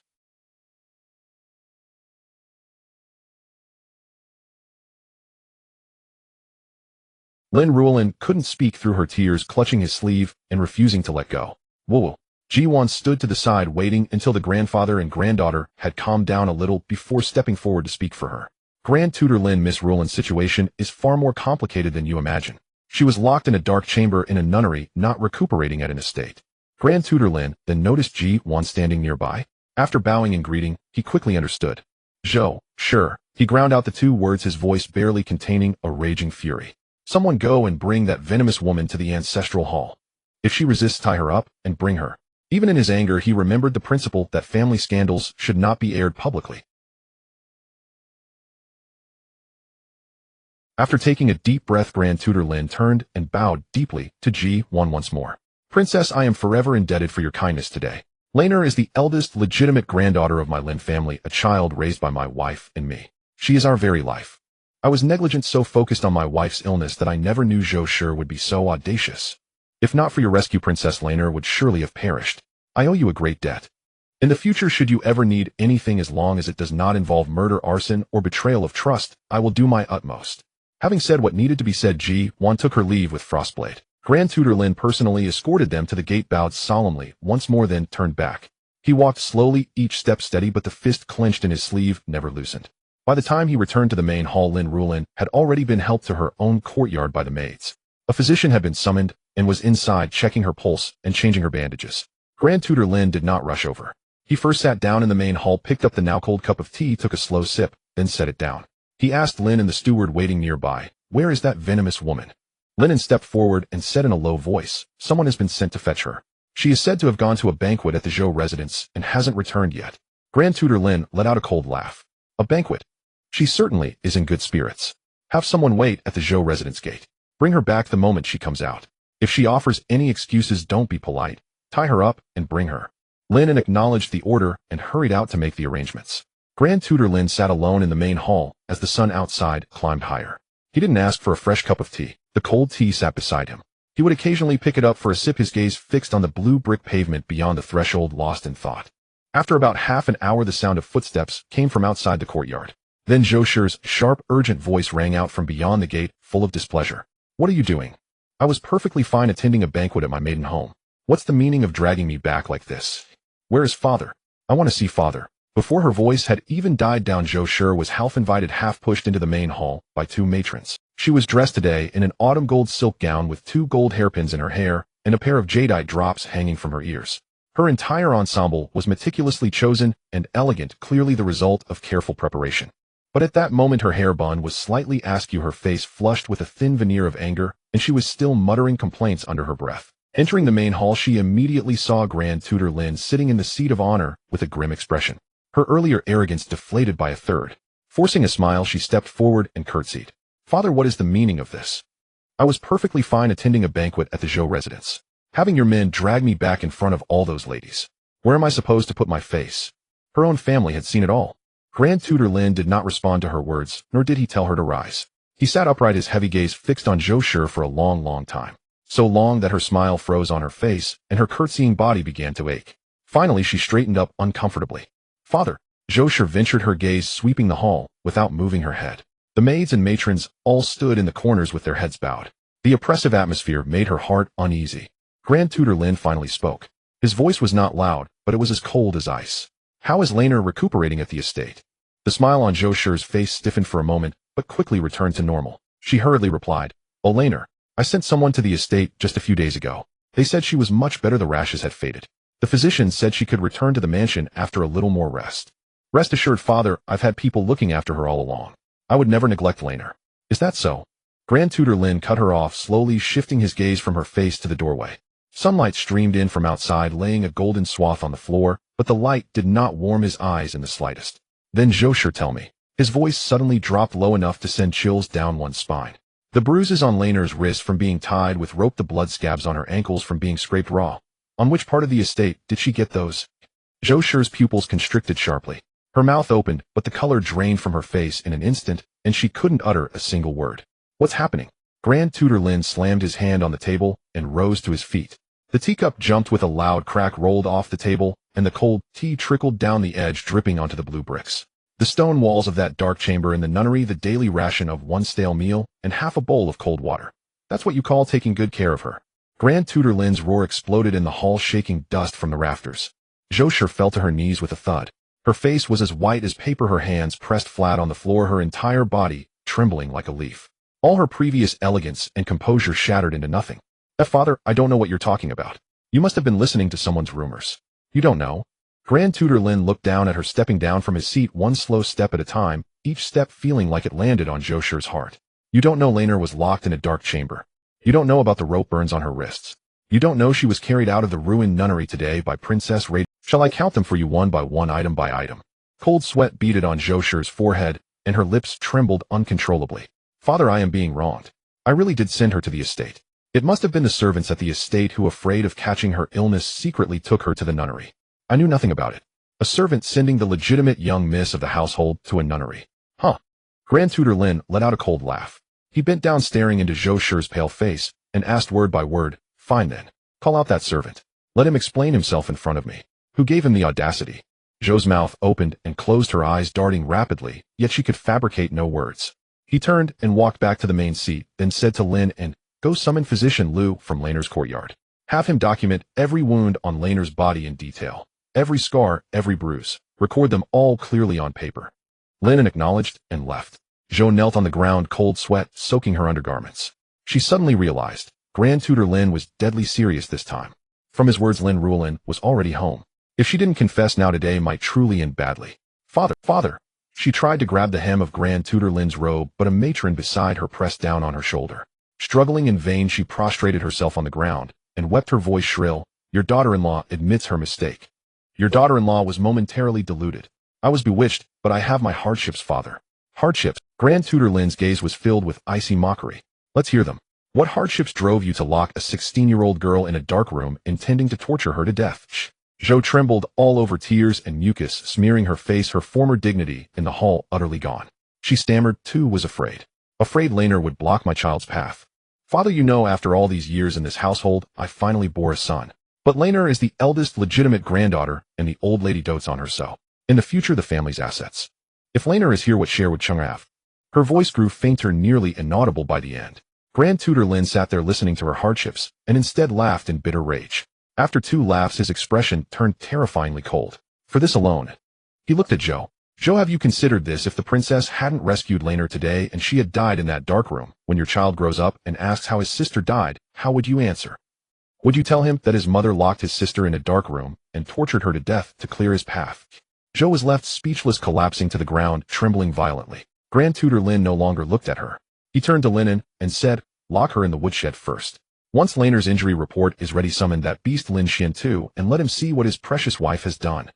Lin Rulin couldn't speak through her tears, clutching his sleeve and refusing to let go. Whoa. Ji Duan stood to the side, waiting until the grandfather and granddaughter had calmed down a little before stepping forward to speak for her. Grand Tutor Lin, Miss Rulin's situation is far more complicated than you imagine. She was locked in a dark chamber in a nunnery, not recuperating at an estate. Grand Tutor Lin then noticed Ji Duan standing nearby. After bowing and greeting, he quickly understood. Zhou, sure. He ground out the two words, his voice barely containing a raging fury. Someone go and bring that venomous woman to the ancestral hall. If she resists, tie her up and bring her. Even in his anger, he remembered the principle that family scandals should not be aired publicly. After taking a deep breath, Grand Tutor Lin turned and bowed deeply to Ji Duan once more. Princess, I am forever indebted for your kindness today. Laner is the eldest legitimate granddaughter of my Lin family, a child raised by my wife and me. She is our very life. I was negligent, so focused on my wife's illness that I never knew Zhou Shi would be so audacious. If not for your rescue, Princess, Laner would surely have perished. I owe you a great debt. In the future, should you ever need anything, as long as it does not involve murder, arson, or betrayal of trust, I will do my utmost. Having said what needed to be said, Ji Duan took her leave with Frostblade. Grand Tutor Lin personally escorted them to the gate, bowed solemnly once more, then turned back. He walked slowly, each step steady, but the fist clenched in his sleeve never loosened. By the time he returned to the main hall, Lin Rulin had already been helped to her own courtyard by the maids. A physician had been summoned and was inside, checking her pulse and changing her bandages. Grand Tutor Lin did not rush over. He first sat down in the main hall, picked up the now cold cup of tea, took a slow sip, then set it down. He asked Lin and the steward waiting nearby, "Where is that venomous woman?" Lin stepped forward and said in a low voice, "Someone has been sent to fetch her. She is said to have gone to a banquet at the Zhou residence and hasn't returned yet." Grand Tutor Lin let out a cold laugh. "A banquet? She certainly is in good spirits. Have someone wait at the Zhou residence gate. Bring her back the moment she comes out. If she offers any excuses, don't be polite. Tie her up and bring her." Lin acknowledged the order and hurried out to make the arrangements. Grand Tutor Lin sat alone in the main hall as the sun outside climbed higher. He didn't ask for a fresh cup of tea. The cold tea sat beside him. He would occasionally pick it up for a sip, his gaze fixed on the blue brick pavement beyond the threshold, lost in thought. After about half an hour, the sound of footsteps came from outside the courtyard. Then Zhou Shi's sharp, urgent voice rang out from beyond the gate, full of displeasure. "What are you doing? I was perfectly fine attending a banquet at my maiden home. What's the meaning of dragging me back like this? Where is father? I want to see father." Before her voice had even died down, Zhou Shi was half invited, half pushed into the main hall by two matrons. She was dressed today in an autumn gold silk gown with 2 gold hairpins in her hair and a pair of jadeite drops hanging from her ears. Her entire ensemble was meticulously chosen and elegant, clearly the result of careful preparation. But at that moment her hair bun was slightly askew, her face flushed with a thin veneer of anger, and she was still muttering complaints under her breath. Entering the main hall, she immediately saw Grand Tutor Lin sitting in the seat of honor with a grim expression. Her earlier arrogance deflated by a third. Forcing a smile, she stepped forward and curtsied. "Father, what is the meaning of this? I was perfectly fine attending a banquet at the Zhou residence. Having your men drag me back in front of all those ladies. Where am I supposed to put my face?" Her own family had seen it all. Grand Tutor Lin did not respond to her words, nor did he tell her to rise. He sat upright, his heavy gaze fixed on Zhou Shi for a long, long time. So long that her smile froze on her face and her curtsying body began to ache. Finally, she straightened up uncomfortably. "Father." Zhou Shi ventured her gaze, sweeping the hall without moving her head. The maids and matrons all stood in the corners with their heads bowed. The oppressive atmosphere made her heart uneasy. Grand Tutor Lin finally spoke. His voice was not loud, but it was as cold as ice. "How is Laner recuperating at the estate?" The smile on Zhou Shi's face stiffened for a moment, but quickly returned to normal. She hurriedly replied, "Oh, Laner, I sent someone to the estate just a few days ago. They said she was much better, the rashes had faded. The physician said she could return to the mansion after a little more rest. Rest assured, Father, I've had people looking after her all along. I would never neglect Laner." "Is that so?" Grand Tutor Lin cut her off, slowly shifting his gaze from her face to the doorway. Sunlight streamed in from outside, laying a golden swath on the floor, but the light did not warm his eyes in the slightest. "Then Zhou Shi, tell me." His voice suddenly dropped low enough to send chills down one's spine. "The bruises on Laner's wrists from being tied with rope, the blood scabs on her ankles from being scraped raw. On which part of the estate did she get those?" Zhou Shi's pupils constricted sharply. Her mouth opened, but the color drained from her face in an instant, and she couldn't utter a single word. "What's happening?" Grand Tutor Lin slammed his hand on the table and rose to his feet. The teacup jumped with a loud crack, rolled off the table, and the cold tea trickled down the edge, dripping onto the blue bricks. The stone walls of that dark chamber in the nunnery, the daily ration of 1 stale meal and half a bowl of cold water. That's what you call taking good care of her. Grand Tutor Lin's roar exploded in the hall, shaking dust from the rafters. Zhou Shi fell to her knees with a thud. Her face was as white as paper, her hands pressed flat on the floor, her entire body trembling like a leaf. All her previous elegance and composure shattered into nothing. "Father, I don't know what you're talking about. You must have been listening to someone's rumors. You don't know?" Grand Tutor Lin looked down at her, stepping down from his seat one slow step at a time, each step feeling like it landed on Zhou Shi's heart. You don't know Laner was locked in a dark chamber. You don't know about the rope burns on her wrists. You don't know she was carried out of the ruined nunnery today by Princess Raid. Shall I count them for you one by one, item by item? Cold sweat beaded on Zhou Shi's forehead, and her lips trembled uncontrollably. Father, I am being wronged. I really did send her to the estate. It must have been the servants at the estate who, afraid of catching her illness, secretly took her to the nunnery. I knew nothing about it. A servant sending the legitimate young miss of the household to a nunnery. Huh. Grand Tutor Lin let out a cold laugh. He bent down, staring into Zhou Shi's pale face, and asked word by word, "Fine then. Call out that servant. Let him explain himself in front of me. Who gave him the audacity?" Zhou's mouth opened and closed, her eyes darting rapidly, yet she could fabricate no words. He turned and walked back to the main seat, then said to Lin, "And go summon physician Liu from Laner's courtyard. Have him document every wound on Laner's body in detail. Every scar, every bruise. Record them all clearly on paper." Lin acknowledged and left. Zhou knelt on the ground, cold sweat soaking her undergarments. She suddenly realized Grand Tutor Lin was deadly serious this time. From his words, Lin Ruolin was already home. If she didn't confess now, today might truly end badly. Father. She tried to grab the hem of Grand Tutor Lin's robe, but a matron beside her pressed down on her shoulder. Struggling in vain, she prostrated herself on the ground and wept, her voice shrill. "Your daughter-in-law admits her mistake. Your daughter-in-law was momentarily deluded. I was bewitched, but I have my hardships, father." "Hardships?" Grand Tutor Lin's gaze was filled with icy mockery. "Let's hear them. What hardships drove you to lock a 16-year-old girl in a dark room, intending to torture her to death?" Zhou trembled all over, tears and mucus smearing her face, her former dignity in the hall utterly gone. She stammered, too, was afraid. Afraid Laner would block my child's path. "Father, you know, after all these years in this household, I finally bore a son. But Laner is the eldest legitimate granddaughter, and the old lady dotes on her so. In the future, the family's assets. If Laner is here, what share would Chung have?" Her voice grew fainter, nearly inaudible by the end. Grand Tutor Lin sat there listening to her hardships, and instead laughed in bitter rage. After 2 laughs, his expression turned terrifyingly cold. "For this alone." He looked at Zhou. "Zhou, have you considered this? If the princess hadn't rescued Laner today and she had died in that dark room, when your child grows up and asks how his sister died, how would you answer? Would you tell him that his mother locked his sister in a dark room and tortured her to death to clear his path?" Zhou was left speechless, collapsing to the ground, trembling violently. Grand Tutor Lin no longer looked at her. He turned to Linen and said, "Lock her in the woodshed first. Once Laner's injury report is ready, summon that beast Lin Xian too, and let him see what his precious wife has done.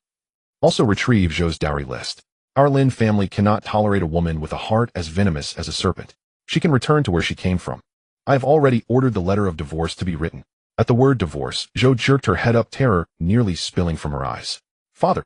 Also retrieve Zhou's dowry list. Our Lin family cannot tolerate a woman with a heart as venomous as a serpent. She can return to where she came from. I have already ordered the letter of divorce to be written." At the word divorce, Zhou jerked her head up, terror nearly spilling from her eyes. Father,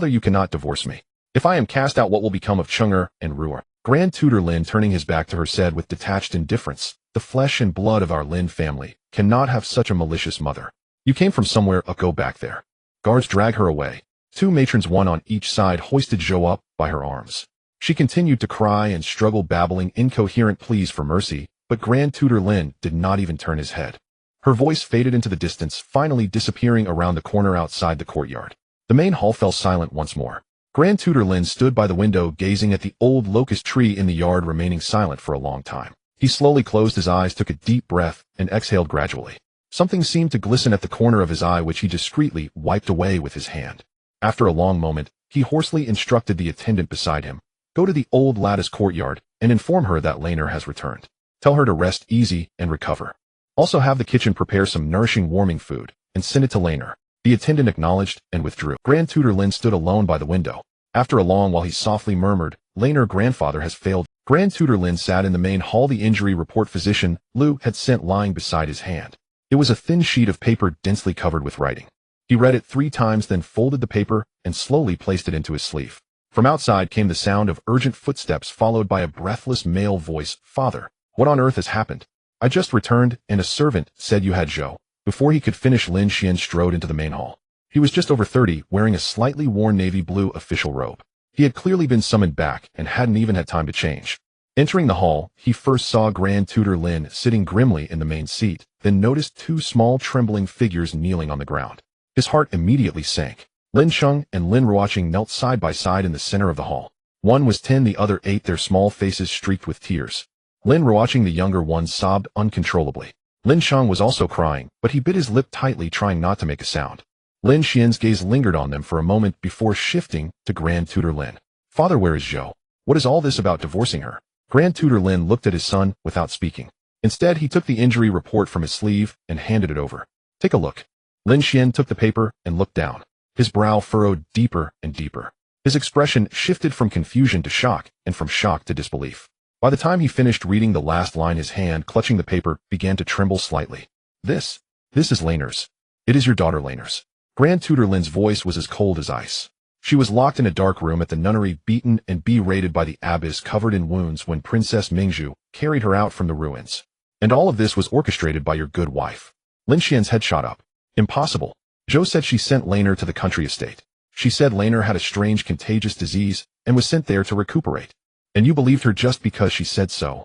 you cannot divorce me. If I am cast out, what will become of Chang'er and Ru'er?" Grand Tutor Lin, turning his back to her, said with detached indifference, "The flesh and blood of our Lin family cannot have such a malicious mother. You came from somewhere, go back there." Guards dragged her away. 2 matrons, one on each side, hoisted Zhou up by her arms. She continued to cry and struggle, babbling incoherent pleas for mercy, but Grand Tutor Lin did not even turn his head. Her voice faded into the distance, finally disappearing around the corner outside the courtyard. The main hall fell silent once more. Grand Tutor Lin stood by the window, gazing at the old locust tree in the yard, remaining silent for a long time. He slowly closed his eyes, took a deep breath, and exhaled gradually. Something seemed to glisten at the corner of his eye, which he discreetly wiped away with his hand. After a long moment, he hoarsely instructed the attendant beside him, "Go to the old lattice courtyard and inform her that Laner has returned. Tell her to rest easy and recover. Also have the kitchen prepare some nourishing, warming food, and send it to Laner." The attendant acknowledged and withdrew. Grand Tutor Lin stood alone by the window. After a long while, he softly murmured, "Laner, grandfather has failed." Grand Tutor Lin sat in the main hall, the injury report physician Liu had sent lying beside his hand. It was a thin sheet of paper densely covered with writing. He read it 3 times, then folded the paper and slowly placed it into his sleeve. From outside came the sound of urgent footsteps, followed by a breathless male voice. "Father, what on earth has happened? I just returned, and a servant said you had Zhou." Before he could finish, Lin Xian strode into the main hall. He was just over 30, wearing a slightly worn navy blue official robe. He had clearly been summoned back and hadn't even had time to change. Entering the hall, he first saw Grand Tutor Lin sitting grimly in the main seat, then noticed 2 small trembling figures kneeling on the ground. His heart immediately sank. Lin Sheng and Lin Ruoqing knelt side by side in the center of the hall. One was 10, the other 8, their small faces streaked with tears. Lin Ruoqing, the younger one, sobbed uncontrollably. Lin Sheng was also crying, but he bit his lip tightly, trying not to make a sound. Lin Xian's gaze lingered on them for a moment before shifting to Grand Tutor Lin. "Father, where is Zhou? What is all this about divorcing her?" Grand Tutor Lin looked at his son without speaking. Instead, he took the injury report from his sleeve and handed it over. Take a look. Lin Xian took the paper and looked down. His brow furrowed deeper and deeper. His expression shifted from confusion to shock and from shock to disbelief. By the time he finished reading the last line, his hand clutching the paper began to tremble slightly. This is Laners. It is your daughter Laners. Grand Tutor Lin's voice was as cold as ice. She was locked in a dark room at the nunnery, beaten and berated by the abbess, covered in wounds when Princess Mingzhu carried her out from the ruins. And all of this was orchestrated by your good wife. Lin Xian's head shot up. Impossible. Zhou said she sent Laner to the country estate. She said Laner had a strange contagious disease and was sent there to recuperate. And you believed her just because she said so.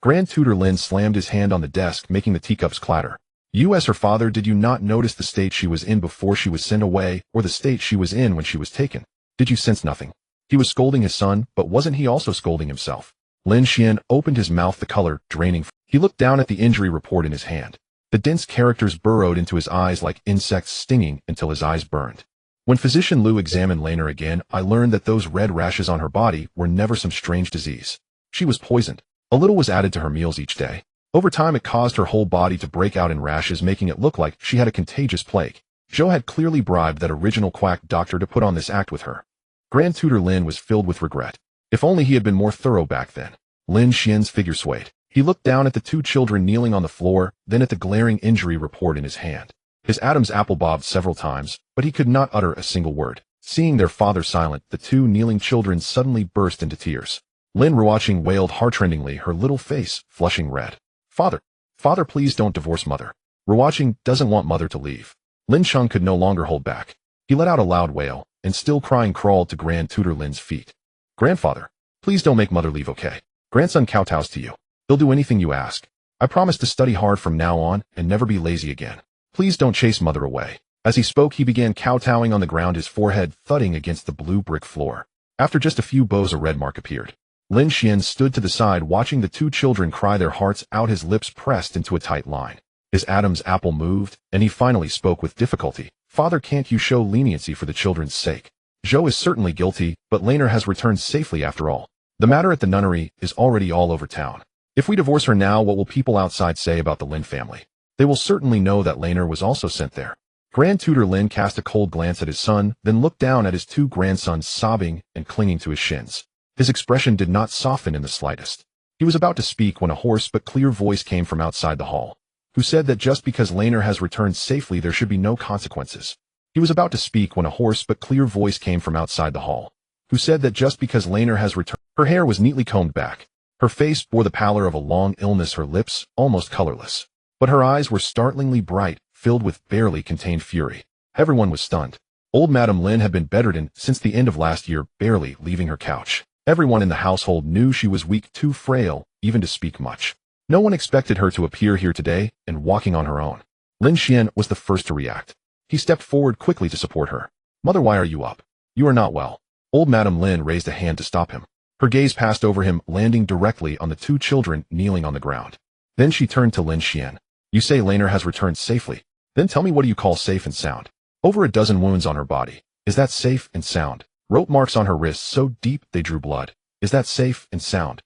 Grand Tutor Lin slammed his hand on the desk, making the teacups clatter. You, as her father, did you not notice the state she was in before she was sent away, or the state she was in when she was taken? Did you sense nothing? He was scolding his son, but wasn't he also scolding himself? Lin Xian opened his mouth, the color draining. He looked down at the injury report in his hand. The dense characters burrowed into his eyes like insects, stinging until his eyes burned. When Physician Liu examined Laner again, I learned that those red rashes on her body were never some strange disease. She was poisoned. A little was added to her meals each day. Over time, it caused her whole body to break out in rashes, making it look like she had a contagious plague. Zhou had clearly bribed that original quack doctor to put on this act with her. Grand Tutor Lin was filled with regret. If only he had been more thorough back then. Lin Xian's figure swayed. He looked down at the two children kneeling on the floor, then at the glaring injury report in his hand. His Adam's apple bobbed several times, but he could not utter a single word. Seeing their father silent, the two kneeling children suddenly burst into tears. Lin Ruoqing wailed heartrendingly, her little face flushing red. Father, please don't divorce mother. Ruoqing doesn't want mother to leave. Lin Cheng could no longer hold back. He let out a loud wail, and still crying crawled to Grand Tutor Lin's feet. Grandfather, please don't make mother leave, okay? Grandson kowtows to you. He'll do anything you ask. I promise to study hard from now on and never be lazy again. Please don't chase mother away. As he spoke, he began kowtowing on the ground, his forehead thudding against the blue brick floor. After just a few blows, a red mark appeared. Lin Xian stood to the side, watching the two children cry their hearts out, his lips pressed into a tight line. His Adam's apple moved, and he finally spoke with difficulty. Father, can't you show leniency for the children's sake? Zhou is certainly guilty, but Laner has returned safely after all. The matter at the nunnery is already all over town. If we divorce her now, what will people outside say about the Lin family? They will certainly know that Laner was also sent there. Grand Tutor Lin cast a cold glance at his son, then looked down at his two grandsons sobbing and clinging to his shins. His expression did not soften in the slightest. He was about to speak when a hoarse but clear voice came from outside the hall, who said that just because Laner has returned safely, there should be no consequences. He was about to speak when a hoarse but clear voice came from outside the hall, who said that just because Laner has returned. Her hair was neatly combed back. Her face bore the pallor of a long illness, her lips almost colorless. But her eyes were startlingly bright, filled with barely contained fury. Everyone was stunned. Old Madame Lin had been bedridden since the end of last year, barely leaving her couch. Everyone in the household knew she was weak, too frail, even to speak much. No one expected her to appear here today and walking on her own. Lin Xian was the first to react. He stepped forward quickly to support her. Mother, why are you up? You are not well. Old Madame Lin raised a hand to stop him. Her gaze passed over him, landing directly on the two children kneeling on the ground. Then she turned to Lin Xian. You say Laner has returned safely. Then tell me, what do you call safe and sound? Over a dozen wounds on her body. Is that safe and sound? Rope marks on her wrists so deep they drew blood. Is that safe and sound?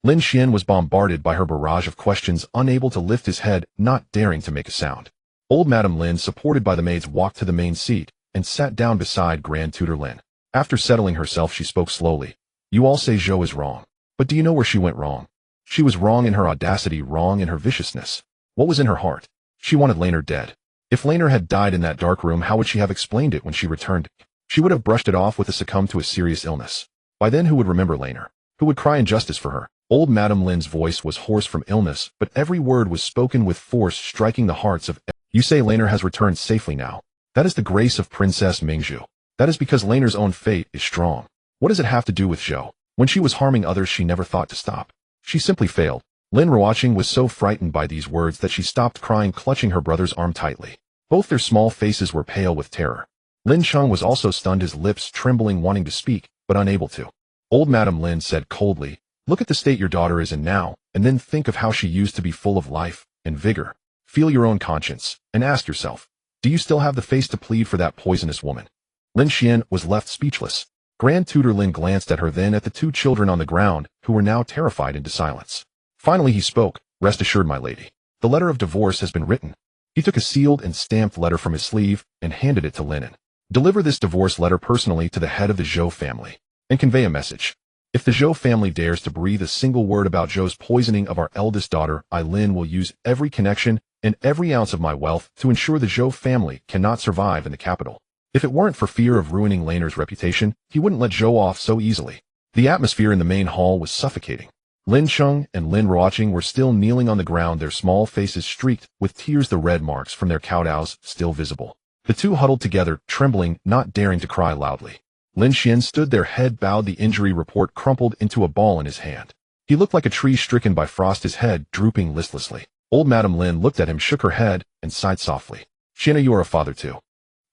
Lin Xian was bombarded by her barrage of questions, unable to lift his head, not daring to make a sound. Old Madame Lin, supported by the maids, walked to the main seat and sat down beside Grand Tutor Lin. After settling herself, she spoke slowly. You all say Zhou is wrong. But do you know where she went wrong? She was wrong in her audacity, wrong in her viciousness. What was in her heart? She wanted Laner dead. If Laner had died in that dark room, how would she have explained it when she returned? She would have brushed it off with a succumb to a serious illness. By then, who would remember Laner? Who would cry injustice for her? Old Madame Lin's voice was hoarse from illness, but every word was spoken with force, striking the hearts of. You say Laner has returned safely now. That is the grace of Princess Mingzhu. That is because Laner's own fate is strong. What does it have to do with Zhou? When she was harming others, she never thought to stop. She simply failed. Lin Ruoqing was so frightened by these words that she stopped crying, clutching her brother's arm tightly. Both their small faces were pale with terror. Lin Cheng was also stunned, his lips trembling, wanting to speak, but unable to. Old Madame Lin said coldly, look at the state your daughter is in now, and then think of how she used to be, full of life and vigor. Feel your own conscience, and ask yourself, do you still have the face to plead for that poisonous woman? Lin Xian was left speechless. Grand Tutor Lin glanced at her, then at the two children on the ground, who were now terrified into silence. Finally he spoke. Rest assured, my lady. The letter of divorce has been written. He took a sealed and stamped letter from his sleeve and handed it to Lin. Deliver this divorce letter personally to the head of the Zhou family, and convey a message. If the Zhou family dares to breathe a single word about Zhou's poisoning of our eldest daughter, I, Lin, will use every connection and every ounce of my wealth to ensure the Zhou family cannot survive in the capital. If it weren't for fear of ruining Laner's reputation, he wouldn't let Zhou off so easily. The atmosphere in the main hall was suffocating. Lin Cheng and Lin Ruoqing were still kneeling on the ground, their small faces streaked with tears, the red marks from their kowtows still visible. The two huddled together, trembling, not daring to cry loudly. Lin Xian stood there, head bowed, the injury report crumpled into a ball in his hand. He looked like a tree stricken by frost, his head drooping listlessly. Old Madame Lin looked at him, shook her head, and sighed softly. Xiana, you are a father too.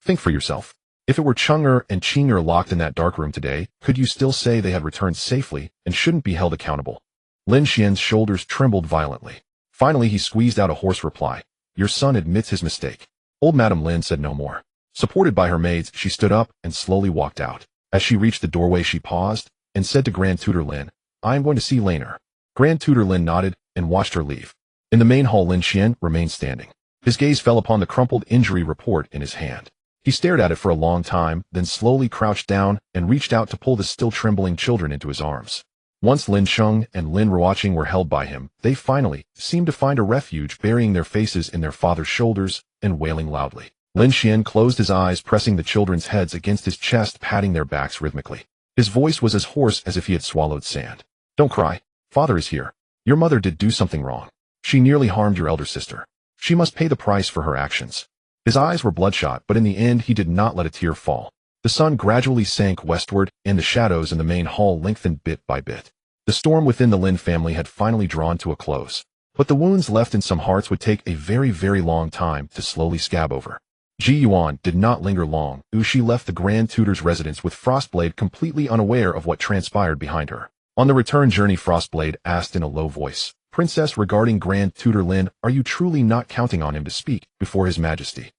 Think for yourself. If it were Cheng'er and Qing'er locked in that dark room today, could you still say they had returned safely and shouldn't be held accountable? Lin Xian's shoulders trembled violently. Finally he squeezed out a hoarse reply. Your son admits his mistake. Old Madame Lin said no more. Supported by her maids, she stood up and slowly walked out. As she reached the doorway she paused and said to Grand Tutor Lin, I am going to see Laner. Grand Tutor Lin nodded and watched her leave. In the main hall, Lin Xian remained standing. His gaze fell upon the crumpled injury report in his hand. He stared at it for a long time, then slowly crouched down and reached out to pull the still trembling children into his arms. Once Lin Cheng and Lin Ruoqing were held by him, they finally seemed to find a refuge, burying their faces in their father's shoulders and wailing loudly. Lin Xian closed his eyes, pressing the children's heads against his chest, patting their backs rhythmically. His voice was as hoarse as if he had swallowed sand. Don't cry. Father is here. Your mother did do something wrong. She nearly harmed your elder sister. She must pay the price for her actions. His eyes were bloodshot, but in the end he did not let a tear fall. The sun gradually sank westward, and the shadows in the main hall lengthened bit by bit. The storm within the Lin family had finally drawn to a close. But the wounds left in some hearts would take a very, very long time to slowly scab over. Ji Duan did not linger long. She left the Grand Tutor's residence with Frostblade completely unaware of what transpired behind her. On the return journey, Frostblade asked in a low voice, Princess, regarding Grand Tutor Lin, are you truly not counting on him to speak before His Majesty?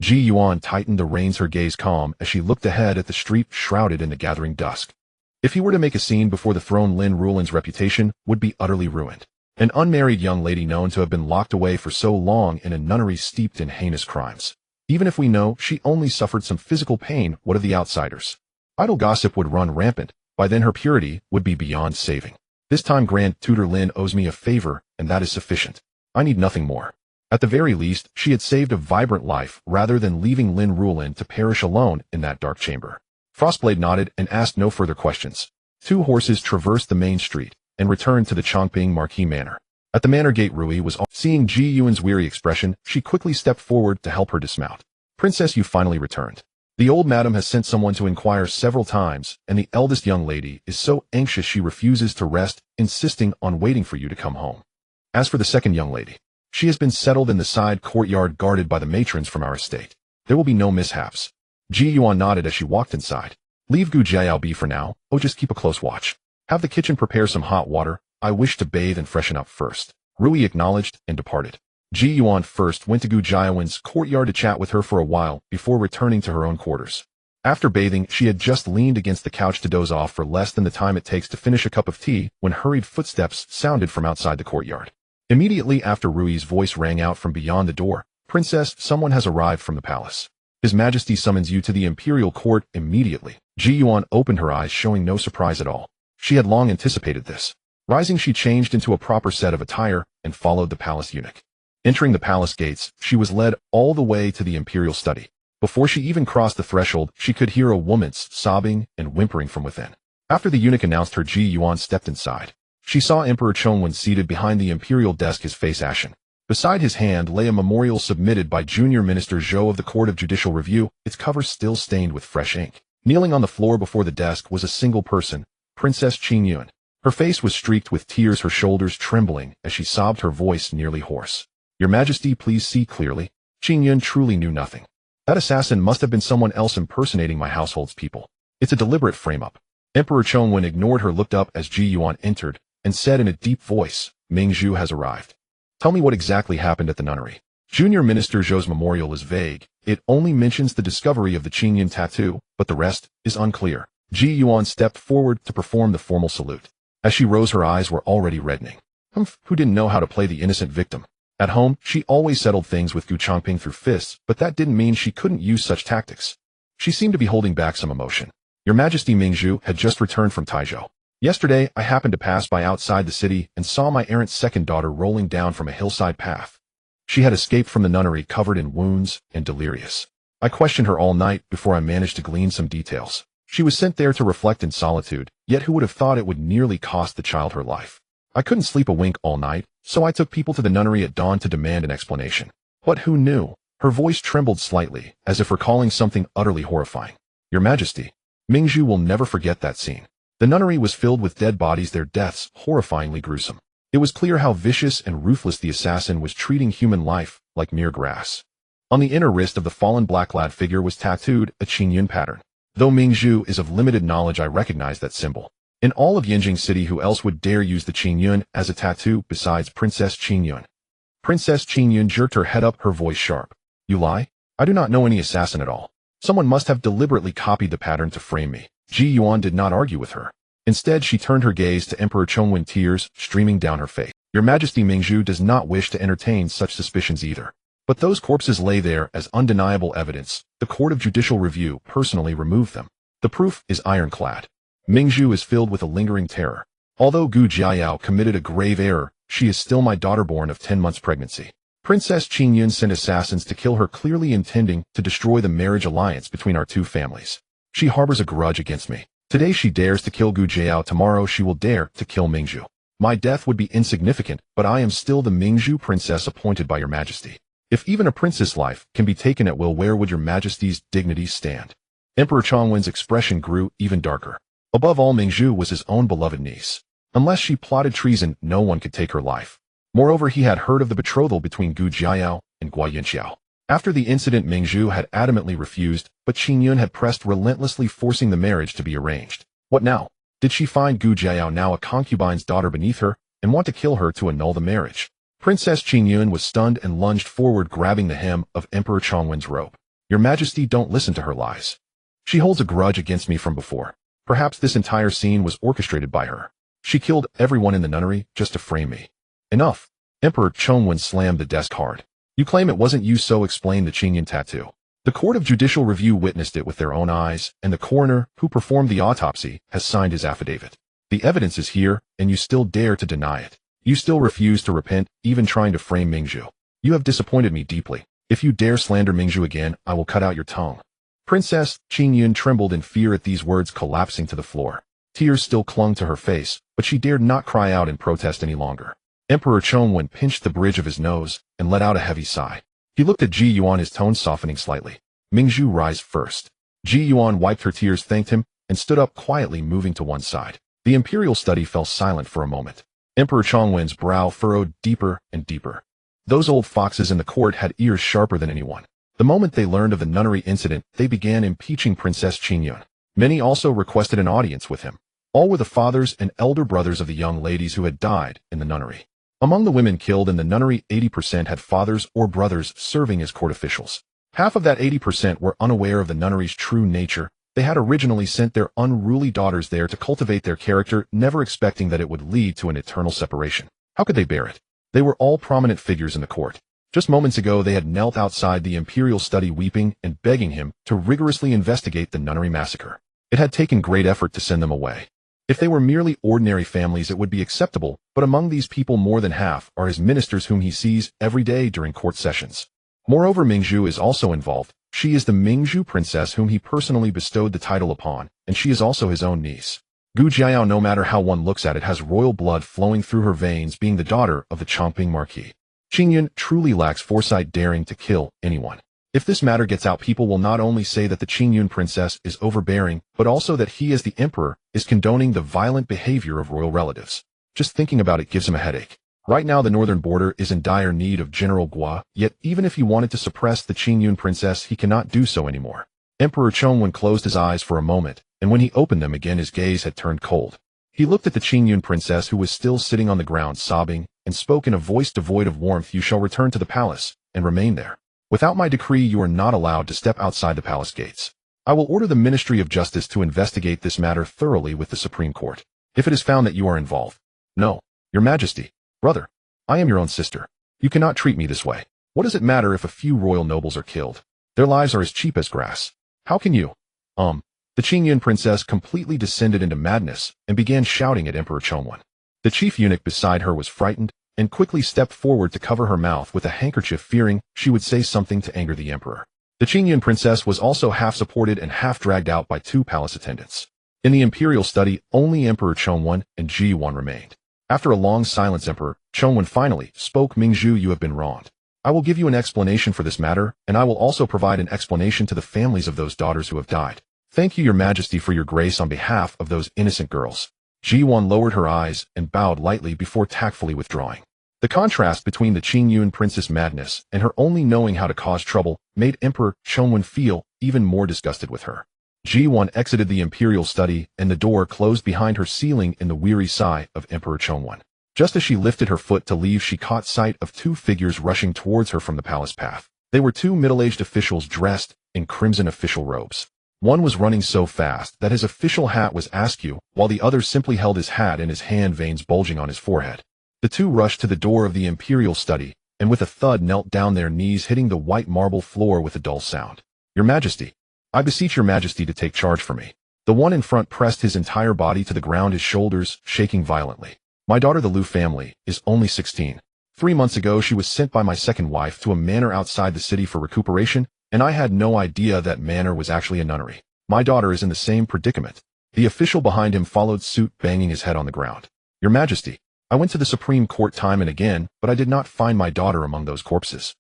Ji Duan tightened the reins, her gaze calm as she looked ahead at the street shrouded in the gathering dusk. If he were to make a scene before the throne, Lin Ruolin's reputation would be utterly ruined. An unmarried young lady known to have been locked away for so long in a nunnery steeped in heinous crimes. Even if we know she only suffered some physical pain, what of the outsiders? Idle gossip would run rampant. By then her purity would be beyond saving. This time Grand Tutor Lin owes me a favor, and that is sufficient. I need nothing more. At the very least, she had saved a vibrant life rather than leaving Lin Ruolin to perish alone in that dark chamber. Frostblade nodded and asked no further questions. Two horses traversed the main street and returned to the Changping Marquis Manor. At the manor gate, Rui was seeing Ji Yuan's weary expression. She quickly stepped forward to help her dismount. Princess, you finally returned. The old madam has sent someone to inquire several times, and the eldest young lady is so anxious she refuses to rest, insisting on waiting for you to come home. As for the second young lady, she has been settled in the side courtyard guarded by the matrons from our estate. There will be no mishaps. Ji Yuan nodded as she walked inside. Leave Gu Jiao be for now. Oh, just keep a close watch. Have the kitchen prepare some hot water. I wish to bathe and freshen up first. Rui acknowledged and departed. Ji Yuan first went to Gu Jiaowen's courtyard to chat with her for a while before returning to her own quarters. After bathing, she had just leaned against the couch to doze off for less than the time it takes to finish a cup of tea when hurried footsteps sounded from outside the courtyard. Immediately after, Rui's voice rang out from beyond the door. Princess, someone has arrived from the palace. His Majesty summons you to the imperial court immediately. Ji Yuan opened her eyes, showing no surprise at all. She had long anticipated this. Rising, she changed into a proper set of attire and followed the palace eunuch. Entering the palace gates, she was led all the way to the imperial study. Before she even crossed the threshold, she could hear a woman's sobbing and whimpering from within. After the eunuch announced her, Ji Yuan stepped inside. She saw Emperor Chongwen seated behind the imperial desk, his face ashen. Beside his hand lay a memorial submitted by Junior Minister Zhou of the Court of Judicial Review, its cover still stained with fresh ink. Kneeling on the floor before the desk was a single person, Princess Qingyun. Her face was streaked with tears, her shoulders trembling as she sobbed, her voice nearly hoarse. Your Majesty, please see clearly. Qingyun truly knew nothing. That assassin must have been someone else impersonating my household's people. It's a deliberate frame-up. Emperor Chongwen ignored her, looked up as Ji Yuan entered, and said in a deep voice, Ming Zhu has arrived. Tell me what exactly happened at the nunnery. Junior Minister Zhou's memorial is vague. It only mentions the discovery of the Qingyun tattoo, but the rest is unclear. Ji Yuan stepped forward to perform the formal salute. As she rose, her eyes were already reddening. Humph, who didn't know how to play the innocent victim? At home, she always settled things with Gu Changping through fists, but that didn't mean she couldn't use such tactics. She seemed to be holding back some emotion. Your Majesty, Mingzhu had just returned from Taizhou. Yesterday, I happened to pass by outside the city and saw my errant second daughter rolling down from a hillside path. She had escaped from the nunnery covered in wounds and delirious. I questioned her all night before I managed to glean some details. She was sent there to reflect in solitude, yet who would have thought it would nearly cost the child her life? I couldn't sleep a wink all night, so I took people to the nunnery at dawn to demand an explanation. But who knew? Her voice trembled slightly, as if recalling something utterly horrifying. Your Majesty, Mingzhu will never forget that scene. The nunnery was filled with dead bodies, their deaths horrifyingly gruesome. It was clear how vicious and ruthless the assassin was, treating human life like mere grass. On the inner wrist of the fallen black-clad figure was tattooed a Qingyun pattern. Though Mingzhu is of limited knowledge, I recognize that symbol. In all of Yinjing City, who else would dare use the Qingyun as a tattoo besides Princess Qingyun? Princess Qingyun jerked her head up, her voice sharp. You lie? I do not know any assassin at all. Someone must have deliberately copied the pattern to frame me. Ji Yuan did not argue with her. Instead, she turned her gaze to Emperor Chongwen, tears streaming down her face. Your Majesty, Mingzhu does not wish to entertain such suspicions either. But those corpses lay there as undeniable evidence. The Court of Judicial Review personally removed them. The proof is ironclad. Mingzhu is filled with a lingering terror. Although Gu Jiayao committed a grave error, she is still my daughter, born of 10 months pregnancy. Princess Qingyun sent assassins to kill her, clearly intending to destroy the marriage alliance between our two families. She harbors a grudge against me. Today she dares to kill Gu Jiayao, tomorrow she will dare to kill Mingzhu. My death would be insignificant, but I am still the Mingzhu princess appointed by your Majesty. If even a princess' life can be taken at will, where would your Majesty's dignity stand? Emperor Chongwen's expression grew even darker. Above all, Mingzhu was his own beloved niece. Unless she plotted treason, no one could take her life. Moreover, he had heard of the betrothal between Gu Jiayao and Guo Yinxiao. After the incident, Mingzhu had adamantly refused, but Qingyun had pressed relentlessly, forcing the marriage to be arranged. What now? Did she find Gu Jiayao, now a concubine's daughter, beneath her, and want to kill her to annul the marriage? Princess Qingyun was stunned and lunged forward, grabbing the hem of Emperor Chongwen's robe. Your Majesty, don't listen to her lies. She holds a grudge against me from before. Perhaps this entire scene was orchestrated by her. She killed everyone in the nunnery just to frame me. Enough. Emperor Chongwen slammed the desk hard. You claim it wasn't you, so explain the Qingyun tattoo. The Court of Judicial Review witnessed it with their own eyes, and the coroner, who performed the autopsy, has signed his affidavit. The evidence is here, and you still dare to deny it. You still refuse to repent, even trying to frame Mingzhu. You have disappointed me deeply. If you dare slander Mingzhu again, I will cut out your tongue. Princess Qingyun trembled in fear at these words, collapsing to the floor. Tears still clung to her face, but she dared not cry out in protest any longer. Emperor Chongwen pinched the bridge of his nose and let out a heavy sigh. He looked at Ji Yuan, his tone softening slightly. Mingzhu, rise first. Ji Yuan wiped her tears, thanked him, and stood up quietly, moving to one side. The imperial study fell silent for a moment. Emperor Chongwen's brow furrowed deeper and deeper. Those old foxes in the court had ears sharper than anyone. The moment they learned of the nunnery incident, they began impeaching Princess Qingyun. Many also requested an audience with him. All were the fathers and elder brothers of the young ladies who had died in the nunnery. Among the women killed in the nunnery, 80% had fathers or brothers serving as court officials. Half of that 80% were unaware of the nunnery's true nature. They had originally sent their unruly daughters there to cultivate their character, never expecting that it would lead to an eternal separation. How could they bear it? They were all prominent figures in the court. Just moments ago, they had knelt outside the imperial study, weeping and begging him to rigorously investigate the nunnery massacre. It had taken great effort to send them away. If they were merely ordinary families, it would be acceptable, but among these people, more than half are his ministers, whom he sees every day during court sessions. Moreover, Mingzhu is also involved. She is the Mingzhu princess whom he personally bestowed the title upon, and she is also his own niece. Gu Jiayao, no matter how one looks at it, has royal blood flowing through her veins, being the daughter of the Changping Marquis. Qingyun truly lacks foresight, daring to kill anyone. If this matter gets out, people will not only say that the Qingyun princess is overbearing, but also that he, as the emperor, is condoning the violent behavior of royal relatives. Just thinking about it gives him a headache. Right now, the northern border is in dire need of General Guo, yet even if he wanted to suppress the Qingyun princess, he cannot do so anymore. Emperor Chongwen closed his eyes for a moment, and when he opened them again, his gaze had turned cold. He looked at the Qingyun princess, who was still sitting on the ground sobbing, and spoke in a voice devoid of warmth. You shall return to the palace, and remain there. Without my decree, you are not allowed to step outside the palace gates. I will order the Ministry of Justice to investigate this matter thoroughly with the Supreme Court. If it is found that you are involved. No, Your Majesty. Brother, I am your own sister. You cannot treat me this way. What does it matter if a few royal nobles are killed? Their lives are as cheap as grass. How can you? The Qing princess completely descended into madness and began shouting at Emperor Chongwen. The chief eunuch beside her was frightened and quickly stepped forward to cover her mouth with a handkerchief, fearing she would say something to anger the emperor. The Qing princess was also half supported and half dragged out by two palace attendants. In the imperial study, only Emperor Chongwen and Ji Duan remained. After a long silence, Emperor Chongwen finally spoke. Mingzhu, you have been wronged. I will give you an explanation for this matter, and I will also provide an explanation to the families of those daughters who have died. Thank you, Your Majesty, for your grace on behalf of those innocent girls. Ji Duan lowered her eyes and bowed lightly before tactfully withdrawing. The contrast between the Qing princess' madness and her only knowing how to cause trouble made Emperor Chongwen feel even more disgusted with her. Ji Duan exited the imperial study, and the door closed behind her, sealing in the weary sigh of Emperor Chongwen. Just as she lifted her foot to leave, she caught sight of two figures rushing towards her from the palace path. They were two middle-aged officials dressed in crimson official robes. One was running so fast that his official hat was askew, while the other simply held his hat in his hand, veins bulging on his forehead. The two rushed to the door of the imperial study, and with a thud knelt down, their knees hitting the white marble floor with a dull sound. Your Majesty, I beseech Your Majesty to take charge for me. The one in front pressed his entire body to the ground, his shoulders shaking violently. My daughter, the Liu family, is only 16. 3 months ago, she was sent by my second wife to a manor outside the city for recuperation, and I had no idea that manor was actually a nunnery. My daughter is in the same predicament. The official behind him followed suit, banging his head on the ground. Your Majesty, I went to the Supreme Court time and again, but I did not find my daughter among those corpses.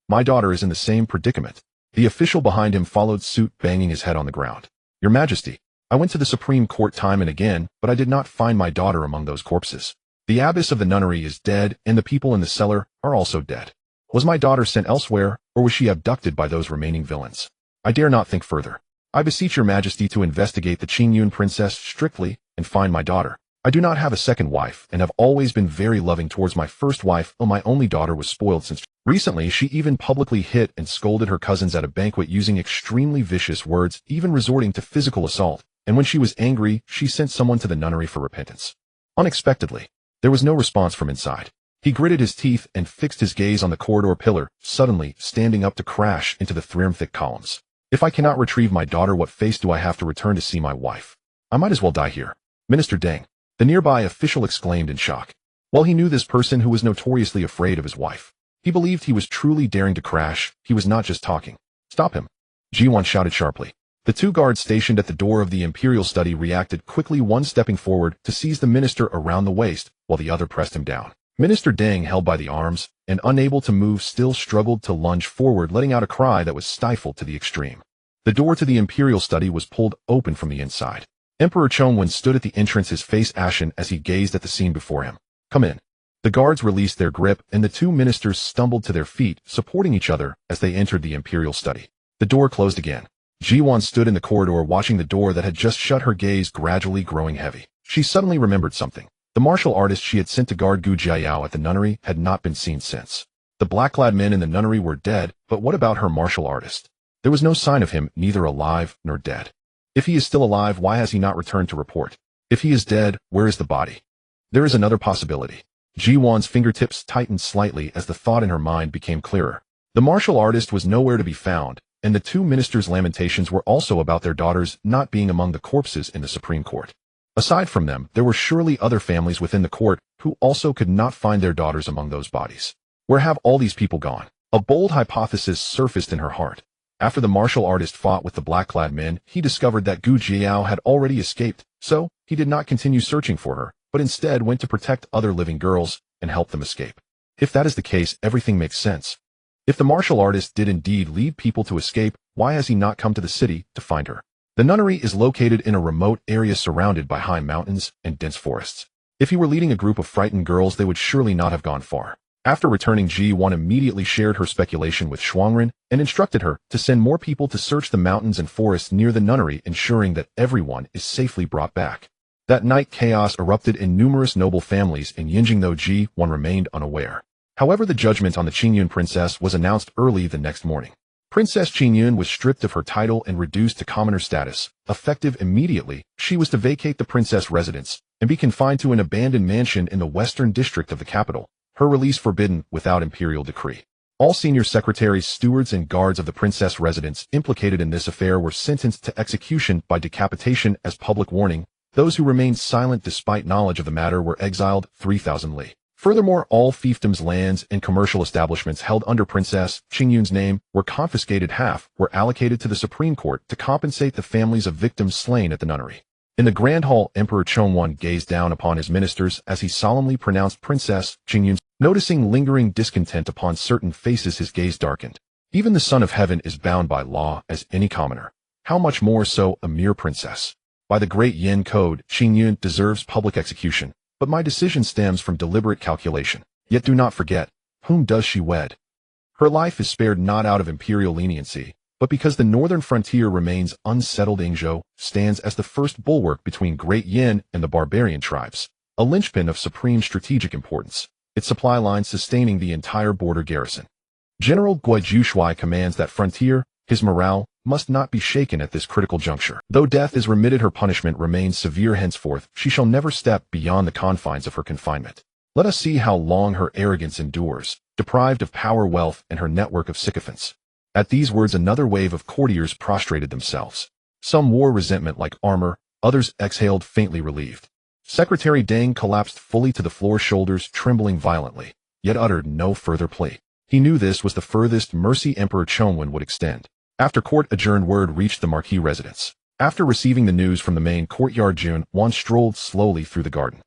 My daughter is in the same predicament. The official behind him followed suit, banging his head on the ground. Your Majesty, I went to the Supreme Court time and again, but I did not find my daughter among those corpses. The abbess of the nunnery is dead, and the people in the cellar are also dead. Was my daughter sent elsewhere, or was she abducted by those remaining villains? I dare not think further. I beseech Your Majesty to investigate the Qing princess strictly and find my daughter. I do not have a second wife and have always been very loving towards my first wife. My only daughter was spoiled since recently. She even publicly hit and scolded her cousins at a banquet using extremely vicious words, even resorting to physical assault. And when she was angry, she sent someone to the nunnery for repentance. Unexpectedly, there was no response from inside. He gritted his teeth and fixed his gaze on the corridor pillar, suddenly standing up to crash into the thick columns. If I cannot retrieve my daughter, what face do I have to return to see my wife? I might as well die here. Minister Deng, the nearby official exclaimed in shock. While he knew this person who was notoriously afraid of his wife, he believed he was truly daring to crash. He was not just talking. Stop him! Ji Duan shouted sharply. The two guards stationed at the door of the imperial study reacted quickly, one stepping forward to seize the minister around the waist, while the other pressed him down. Minister Deng, held by the arms and unable to move, still struggled to lunge forward, letting out a cry that was stifled to the extreme. The door to the imperial study was pulled open from the inside. Emperor Chongwen stood at the entrance, his face ashen as he gazed at the scene before him. Come in. The guards released their grip, and the two ministers stumbled to their feet, supporting each other as they entered the imperial study. The door closed again. Ji Duan stood in the corridor watching the door that had just shut, her gaze gradually growing heavy. She suddenly remembered something. The martial artist she had sent to guard Gu Jiao at the nunnery had not been seen since. The black-clad men in the nunnery were dead, but what about her martial artist? There was no sign of him, neither alive nor dead. If he is still alive, why has he not returned to report? If he is dead, where is the body? There is another possibility. Ji Duan's fingertips tightened slightly as the thought in her mind became clearer. The martial artist was nowhere to be found, and the two ministers' lamentations were also about their daughters not being among the corpses in the Supreme Court. Aside from them, there were surely other families within the court who also could not find their daughters among those bodies. Where have all these people gone? A bold hypothesis surfaced in her heart. After the martial artist fought with the black-clad men, he discovered that Gu Jiao had already escaped, so he did not continue searching for her, but instead went to protect other living girls and help them escape. If that is the case, everything makes sense. If the martial artist did indeed lead people to escape, why has he not come to the city to find her? The nunnery is located in a remote area surrounded by high mountains and dense forests. If he were leading a group of frightened girls, they would surely not have gone far. After returning, Ji Duan immediately shared her speculation with Shuangren and instructed her to send more people to search the mountains and forests near the nunnery, ensuring that everyone is safely brought back. That night, chaos erupted in numerous noble families in Yinjing, though Ji Duan remained unaware. However, the judgment on the Qing princess was announced early the next morning. Princess Qingyun was stripped of her title and reduced to commoner status. Effective immediately, she was to vacate the princess residence and be confined to an abandoned mansion in the western district of the capital, her release forbidden without imperial decree. All senior secretaries, stewards, and guards of the princess residence implicated in this affair were sentenced to execution by decapitation as public warning. Those who remained silent despite knowledge of the matter were exiled 3,000 li. Furthermore, all fiefdoms, lands, and commercial establishments held under Princess Qingyun's name were confiscated. Half were allocated to the Supreme Court to compensate the families of victims slain at the nunnery. In the Grand Hall, Emperor Chongwan gazed down upon his ministers as he solemnly pronounced Princess Qingyun. Noticing lingering discontent upon certain faces, his gaze darkened. Even the Son of Heaven is bound by law as any commoner. How much more so a mere princess? By the great Yin Code, Qingyun deserves public execution, but my decision stems from deliberate calculation. Yet do not forget, whom does she wed? Her life is spared not out of imperial leniency, but because the northern frontier remains unsettled. Yingzhou stands as the first bulwark between Great Yin and the barbarian tribes, a linchpin of supreme strategic importance, its supply lines sustaining the entire border garrison. General Gui Jushui commands that frontier. His morale must not be shaken at this critical juncture. Though death is remitted, her punishment remains severe henceforth. She shall never step beyond the confines of her confinement. Let us see how long her arrogance endures, deprived of power, wealth, and her network of sycophants. At these words, another wave of courtiers prostrated themselves. Some wore resentment like armor, others exhaled faintly relieved. Secretary Deng collapsed fully to the floor, shoulders trembling violently, yet uttered no further plea. He knew this was the furthest mercy Emperor Chongwan would extend. After court adjourned, word reached the Marquis residence. After receiving the news from the main courtyard, Jun Wan strolled slowly through the garden.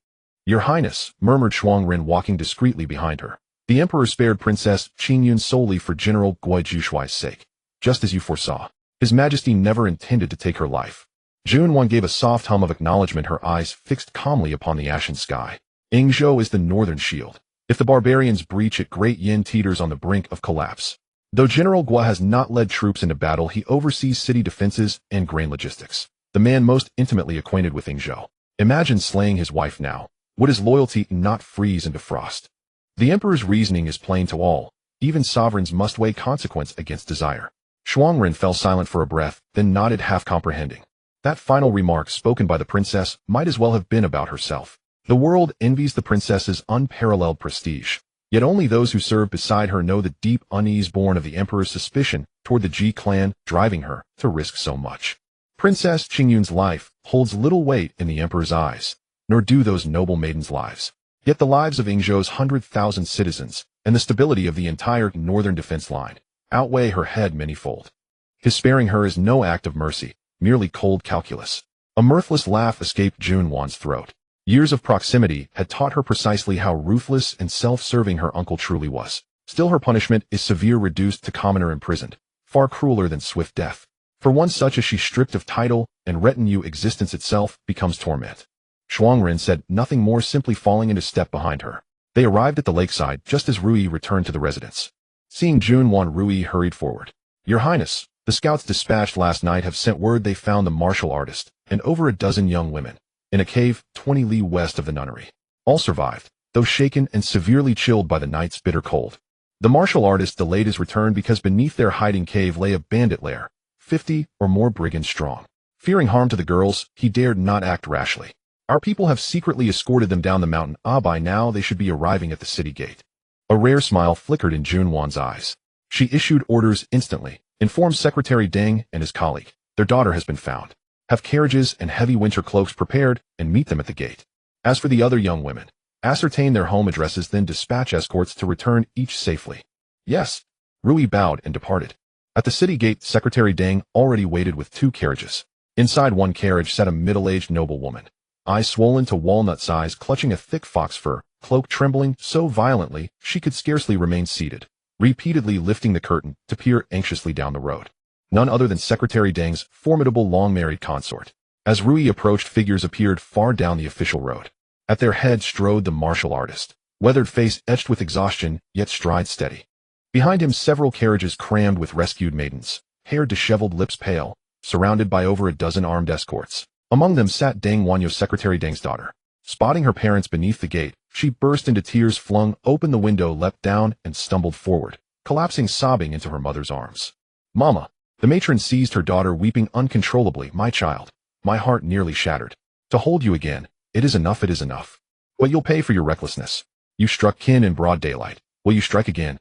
"Your Highness," murmured Shuangren, walking discreetly behind her. "The Emperor spared Princess Qingyun solely for General Gui Jushui's sake, just as you foresaw. His Majesty never intended to take her life." Jun Wan gave a soft hum of acknowledgement, her eyes fixed calmly upon the ashen sky. Yingzhou is the northern shield. If the barbarians breach it, Great Yin teeters on the brink of collapse. Though General Gua has not led troops into battle, he oversees city defenses and grain logistics. The man most intimately acquainted with Yingzhou. Imagine slaying his wife now. Would his loyalty not freeze into frost? The emperor's reasoning is plain to all. Even sovereigns must weigh consequence against desire. Shuangren fell silent for a breath, then nodded, half comprehending. That final remark spoken by the princess might as well have been about herself. The world envies the princess's unparalleled prestige. Yet only those who serve beside her know the deep unease born of the emperor's suspicion toward the Ji clan, driving her to risk so much. Princess Qingyun's life holds little weight in the emperor's eyes, nor do those noble maidens' lives. Yet the lives of Yingzhou's 100,000 citizens and the stability of the entire northern defense line outweigh her head manyfold. His sparing her is no act of mercy, merely cold calculus. A mirthless laugh escaped Jun Wan's throat. Years of proximity had taught her precisely how ruthless and self-serving her uncle truly was. Still, her punishment is severe, reduced to commoner, imprisoned, far crueler than swift death. For one such as she, stripped of title and retinue, existence itself becomes torment. Shuangren said nothing more, simply falling into step behind her. They arrived at the lakeside just as Rui returned to the residence. Seeing Jun Wan, Rui hurried forward. "Your Highness, the scouts dispatched last night have sent word they found the martial artist and over a dozen young women in a cave 20 li west of the nunnery. All survived, though shaken and severely chilled by the night's bitter cold. The martial artist delayed his return because beneath their hiding cave lay a bandit lair, 50 or more brigands strong. Fearing harm to the girls, he dared not act rashly. Our people have secretly escorted them down the mountain. By now they should be arriving at the city gate." A rare smile flickered in Jun Wan's eyes. She issued orders instantly. "Inform Secretary Deng and his colleague. Their daughter has been found. Have carriages and heavy winter cloaks prepared and meet them at the gate. As for the other young women, ascertain their home addresses, then dispatch escorts to return each safely." "Yes." Rui bowed and departed. At the city gate, Secretary Deng already waited with 2 carriages. Inside one carriage sat a middle-aged noblewoman, eyes swollen to walnut size, clutching a thick fox fur cloak, trembling so violently she could scarcely remain seated, repeatedly lifting the curtain to peer anxiously down the road. None other than Secretary Deng's formidable long-married consort. As Rui approached, figures appeared far down the official road. At their head strode the martial artist, weathered face etched with exhaustion, yet stride steady. Behind him, several carriages crammed with rescued maidens, hair disheveled, lips pale, surrounded by over a dozen armed escorts. Among them sat Deng Wanyo, Secretary Deng's daughter. Spotting her parents beneath the gate, she burst into tears, flung open the window, leapt down, and stumbled forward, collapsing sobbing into her mother's arms. Mama. The matron seized her daughter weeping uncontrollably. My child. My heart nearly shattered. To hold you again. It is enough, it is enough. But you'll pay for your recklessness. You struck kin in broad daylight. Will you strike again?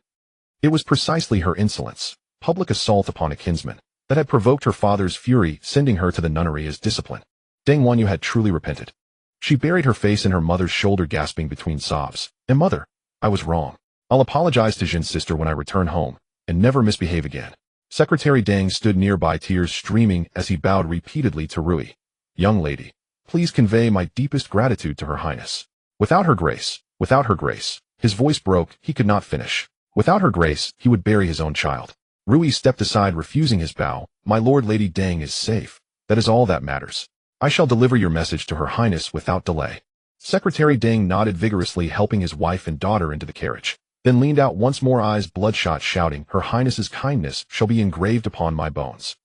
It was precisely her insolence, public assault upon a kinsman, that had provoked her father's fury, sending her to the nunnery as discipline. Deng Wanyu had truly repented. She buried her face in her mother's shoulder, gasping between sobs. And mother, I was wrong. I'll apologize to Jin's sister when I return home, and never misbehave again. Secretary Deng stood nearby, tears streaming as he bowed repeatedly to Rui. Young lady, please convey my deepest gratitude to Her Highness. Without her grace, his voice broke, he could not finish. Without her grace, he would bury his own child. Rui stepped aside, refusing his bow. My lord, Lady Deng is safe. That is all that matters. I shall deliver your message to Her Highness without delay. Secretary Deng nodded vigorously, helping his wife and daughter into the carriage, then leaned out once more, eyes bloodshot, shouting, Her Highness's kindness shall be engraved upon my bones.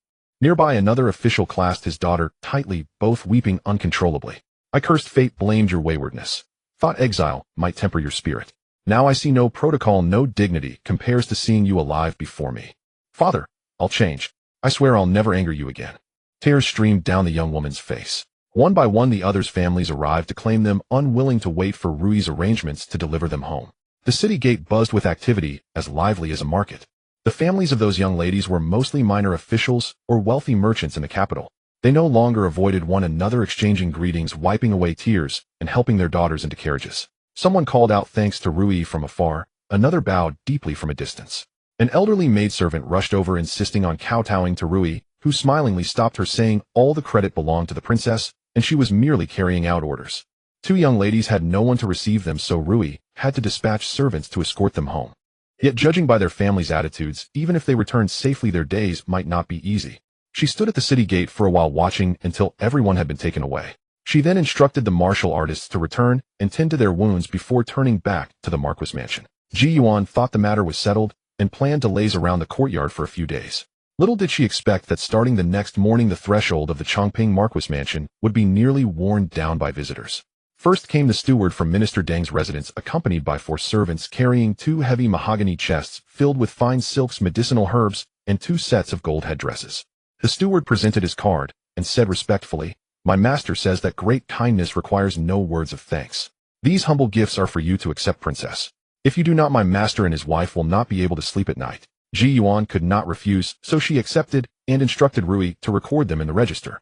Nearby, another official clasped his daughter tightly, both weeping uncontrollably. I cursed fate, blamed your waywardness. Thought exile might temper your spirit. Now I see no protocol, no dignity compares to seeing you alive before me. Father, I'll change. I swear I'll never anger you again. Tears streamed down the young woman's face. One by one the others' families arrived to claim them, unwilling to wait for Rui's arrangements to deliver them home. The city gate buzzed with activity, as lively as a market. The families of those young ladies were mostly minor officials or wealthy merchants in the capital. They no longer avoided one another, exchanging greetings, wiping away tears, and helping their daughters into carriages. Someone called out thanks to Rui from afar, another bowed deeply from a distance. An elderly maidservant rushed over, insisting on kowtowing to Rui, who smilingly stopped her, saying all the credit belonged to the princess, and she was merely carrying out orders. Two young ladies had no one to receive them, so Rui had to dispatch servants to escort them home. Yet judging by their families' attitudes, even if they returned safely, their days might not be easy. She stood at the city gate for a while, watching until everyone had been taken away. She then instructed the martial artists to return and tend to their wounds before turning back to the Marquis mansion. Ji Yuan thought the matter was settled and planned to laze around the courtyard for a few days. Little did she expect that starting the next morning the threshold of the Changping Marquis mansion would be nearly worn down by visitors. First came the steward from Minister Deng's residence, accompanied by 4 servants carrying 2 heavy mahogany chests filled with fine silks, medicinal herbs, and 2 sets of gold headdresses. The steward presented his card and said respectfully, My master says that great kindness requires no words of thanks. These humble gifts are for you to accept, princess. If you do not, my master and his wife will not be able to sleep at night. Ji Yuan could not refuse, so she accepted and instructed Rui to record them in the register.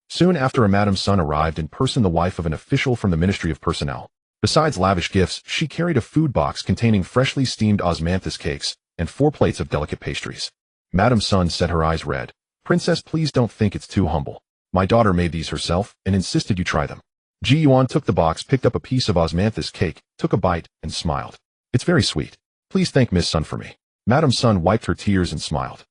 Soon after, a Madame Sun arrived in person, the wife of an official from the Ministry of Personnel. Besides lavish gifts, she carried a food box containing freshly steamed osmanthus cakes and 4 plates of delicate pastries. Madame Sun set her eyes red. Princess, please don't think it's too humble. My daughter made these herself and insisted you try them. Ji Yuan took the box, picked up a piece of osmanthus cake, took a bite, and smiled. It's very sweet. Please thank Miss Sun for me. Madame Sun wiped her tears and smiled.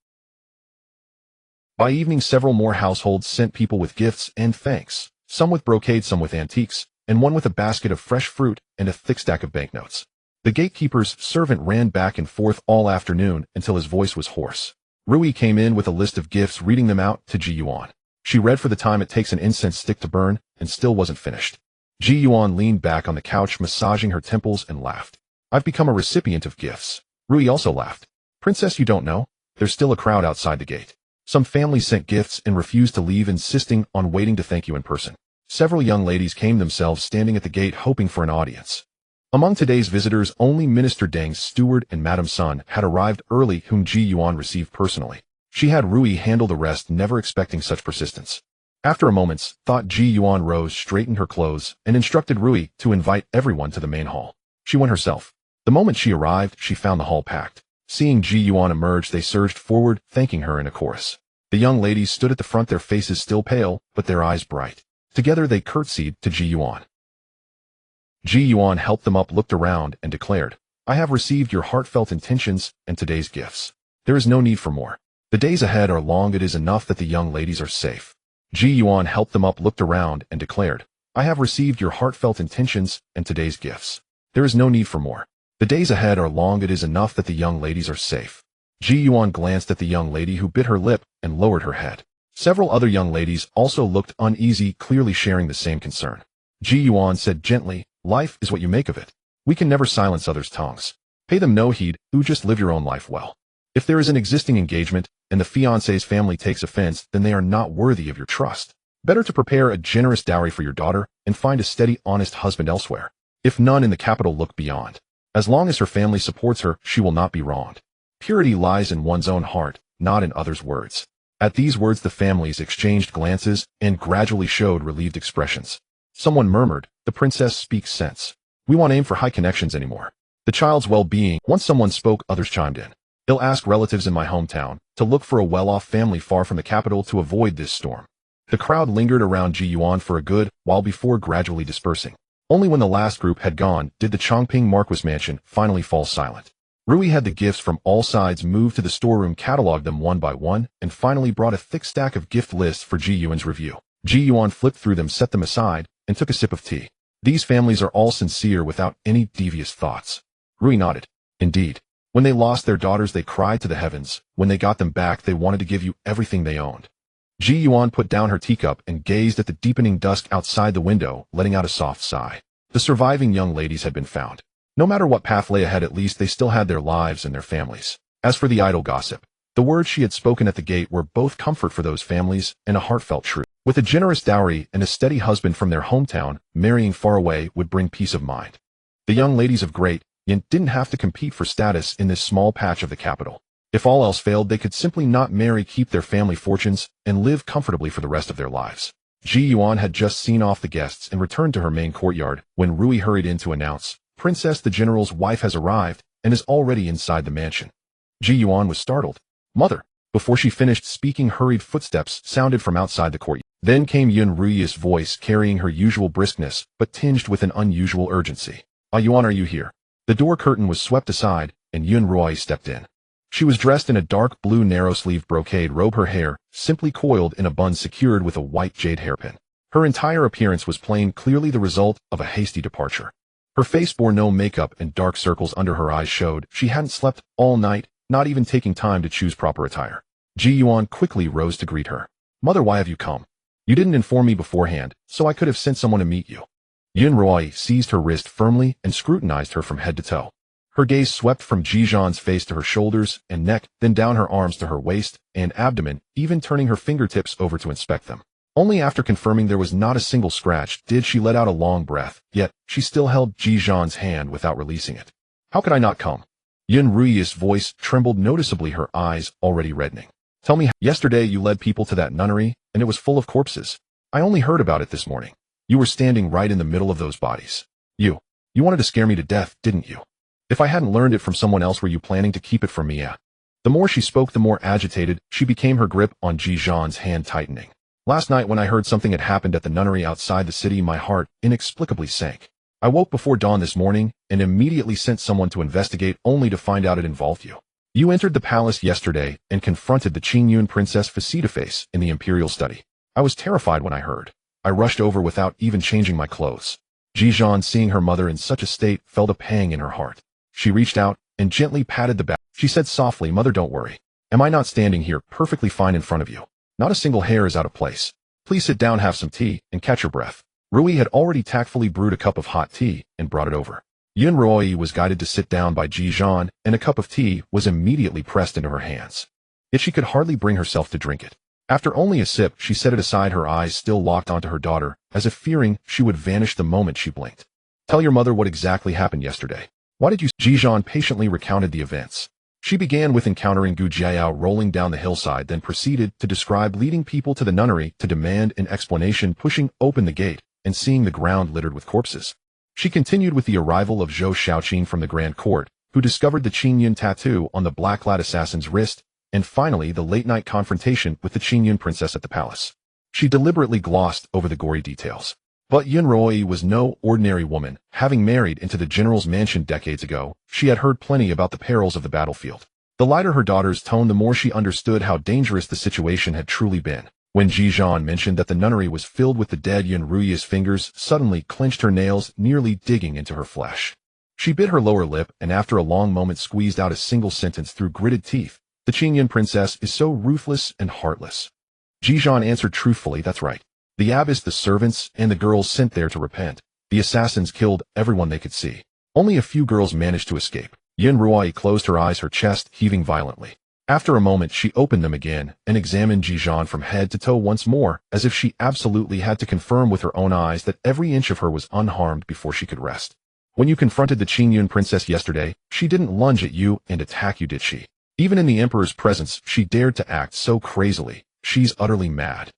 By evening, several more households sent people with gifts and thanks, some with brocade, some with antiques, and one with a basket of fresh fruit and a thick stack of banknotes. The gatekeeper's servant ran back and forth all afternoon until his voice was hoarse. Rui came in with a list of gifts, reading them out to Ji Yuan. She read for the time it takes an incense stick to burn, and still wasn't finished. Ji Yuan leaned back on the couch, massaging her temples, and laughed. I've become a recipient of gifts. Rui also laughed. Princess, you don't know? There's still a crowd outside the gate. Some families sent gifts and refused to leave, insisting on waiting to thank you in person. Several young ladies came themselves, standing at the gate hoping for an audience. Among today's visitors, only Minister Deng's steward and Madame Sun had arrived early, whom Ji Yuan received personally. She had Rui handle the rest, never expecting such persistence. After a moment's thought, Ji Yuan rose, straightened her clothes, and instructed Rui to invite everyone to the main hall. She went herself. The moment she arrived, she found the hall packed. Seeing Ji Yuan emerge, they surged forward, thanking her in a chorus. The young ladies stood at the front, their faces still pale, but their eyes bright. Together they curtsied to Ji Yuan. Ji Yuan helped them up, looked around, and declared, I have received your heartfelt intentions and today's gifts. There is no need for more. The days ahead are long. It is enough that the young ladies are safe. Ji Yuan helped them up, looked around, and declared, I have received your heartfelt intentions and today's gifts. There is no need for more. The days ahead are long. It is enough that the young ladies are safe. Ji Yuan glanced at the young lady, who bit her lip and lowered her head. Several other young ladies also looked uneasy, clearly sharing the same concern. Ji Yuan said gently, Life is what you make of it. We can never silence others' tongues. Pay them no heed, just live your own life well. If there is an existing engagement, and the fiancé's family takes offense, then they are not worthy of your trust. Better to prepare a generous dowry for your daughter, and find a steady, honest husband elsewhere. If none in the capital, look beyond. As long as her family supports her, she will not be wronged. Purity lies in one's own heart, not in others' words. At these words the families exchanged glances, and gradually showed relieved expressions. Someone murmured, "The princess speaks sense. We won't aim for high connections anymore. The child's well-being." Once someone spoke, others chimed in. "I'll ask relatives in my hometown to look for a well-off family far from the capital to avoid this storm." The crowd lingered around Ji Duan for a good while before gradually dispersing. Only when the last group had gone did the Changping Marquis mansion finally fall silent. Rui had the gifts from all sides moved to the storeroom, cataloged them one by one, and finally brought a thick stack of gift lists for Ji Yuan's review. Ji Yuan flipped through them, set them aside, and took a sip of tea. These families are all sincere without any devious thoughts. Rui nodded. Indeed. When they lost their daughters, they cried to the heavens. When they got them back, they wanted to give you everything they owned. Ji Yuan put down her teacup and gazed at the deepening dusk outside the window, letting out a soft sigh. The surviving young ladies had been found. No matter what path lay ahead, at least they still had their lives and their families. As for the idle gossip, the words she had spoken at the gate were both comfort for those families and a heartfelt truth. With a generous dowry and a steady husband from their hometown, marrying far away would bring peace of mind. The young ladies of Great Yin didn't have to compete for status in this small patch of the capital. If all else failed, they could simply not marry, keep their family fortunes, and live comfortably for the rest of their lives. Ji Yuan had just seen off the guests and returned to her main courtyard when Rui hurried in to announce, "Princess, the general's wife has arrived and is already inside the mansion." Ji Yuan was startled. "Mother." Before she finished speaking, hurried footsteps sounded from outside the courtyard. Then came Yun Rui's voice, carrying her usual briskness, but tinged with an unusual urgency. "Ah, Yuan, are you here?" The door curtain was swept aside, and Yun Rui stepped in. She was dressed in a dark blue narrow-sleeved brocade robe, her hair simply coiled in a bun secured with a white jade hairpin. Her entire appearance was plain, clearly the result of a hasty departure. Her face bore no makeup, and dark circles under her eyes showed she hadn't slept all night, not even taking time to choose proper attire. Ji Yuan quickly rose to greet her. "Mother, why have you come? You didn't inform me beforehand, so I could have sent someone to meet you." Yun Rui seized her wrist firmly and scrutinized her from head to toe. Her gaze swept from Ji Zhan's face to her shoulders and neck, then down her arms to her waist and abdomen, even turning her fingertips over to inspect them. Only after confirming there was not a single scratch did she let out a long breath, yet she still held Ji Zhan's hand without releasing it. "How could I not come?" Yun Rui's voice trembled noticeably, her eyes already reddening. "Tell me, yesterday you led people to that nunnery, and it was full of corpses. I only heard about it this morning. You were standing right in the middle of those bodies. You wanted to scare me to death, didn't you? If I hadn't learned it from someone else, were you planning to keep it from me?" The more she spoke, the more agitated she became, her grip on Ji Zhan's hand tightening. "Last night when I heard something had happened at the nunnery outside the city, my heart inexplicably sank. I woke before dawn this morning and immediately sent someone to investigate, only to find out it involved you. You entered the palace yesterday and confronted the Qingyun princess face-to-face in the imperial study. I was terrified when I heard. I rushed over without even changing my clothes." Ji Zhan, seeing her mother in such a state, felt a pang in her heart. She reached out and gently patted the back. She said softly, "Mother, don't worry. Am I not standing here perfectly fine in front of you? Not a single hair is out of place. Please sit down, have some tea, and catch your breath." Rui had already tactfully brewed a cup of hot tea and brought it over. Yun Rui was guided to sit down by Ji Zhan, and a cup of tea was immediately pressed into her hands. Yet she could hardly bring herself to drink it. After only a sip, she set it aside, her eyes still locked onto her daughter, as if fearing she would vanish the moment she blinked. "Tell your mother what exactly happened yesterday. Why did you?" Ji Zhan patiently recounted the events. She began with encountering Gu Jiao rolling down the hillside, then proceeded to describe leading people to the nunnery to demand an explanation, pushing open the gate, and seeing the ground littered with corpses. She continued with the arrival of Zhou Shaoqing from the Grand Court, who discovered the Qingyun tattoo on the black-clad assassin's wrist, and finally the late-night confrontation with the Qingyun princess at the palace. She deliberately glossed over the gory details. But Yun Rui was no ordinary woman. Having married into the general's mansion decades ago, she had heard plenty about the perils of the battlefield. The lighter her daughter's tone, the more she understood how dangerous the situation had truly been. When Ji Zhan mentioned that the nunnery was filled with the dead, Yun Rui's fingers suddenly clenched, her nails nearly digging into her flesh. She bit her lower lip and after a long moment squeezed out a single sentence through gritted teeth. "The Qingyun princess is so ruthless and heartless." Ji Zhan answered truthfully, "That's right. The abbess, the servants, and the girls sent there to repent. The assassins killed everyone they could see. Only a few girls managed to escape." Yun Rui closed her eyes, her chest heaving violently. After a moment, she opened them again and examined Ji Duan from head to toe once more, as if she absolutely had to confirm with her own eyes that every inch of her was unharmed before she could rest. When you confronted the Qingyun princess yesterday, she didn't lunge at you and attack you, did she? Even in the emperor's presence, she dared to act so crazily. She's utterly mad.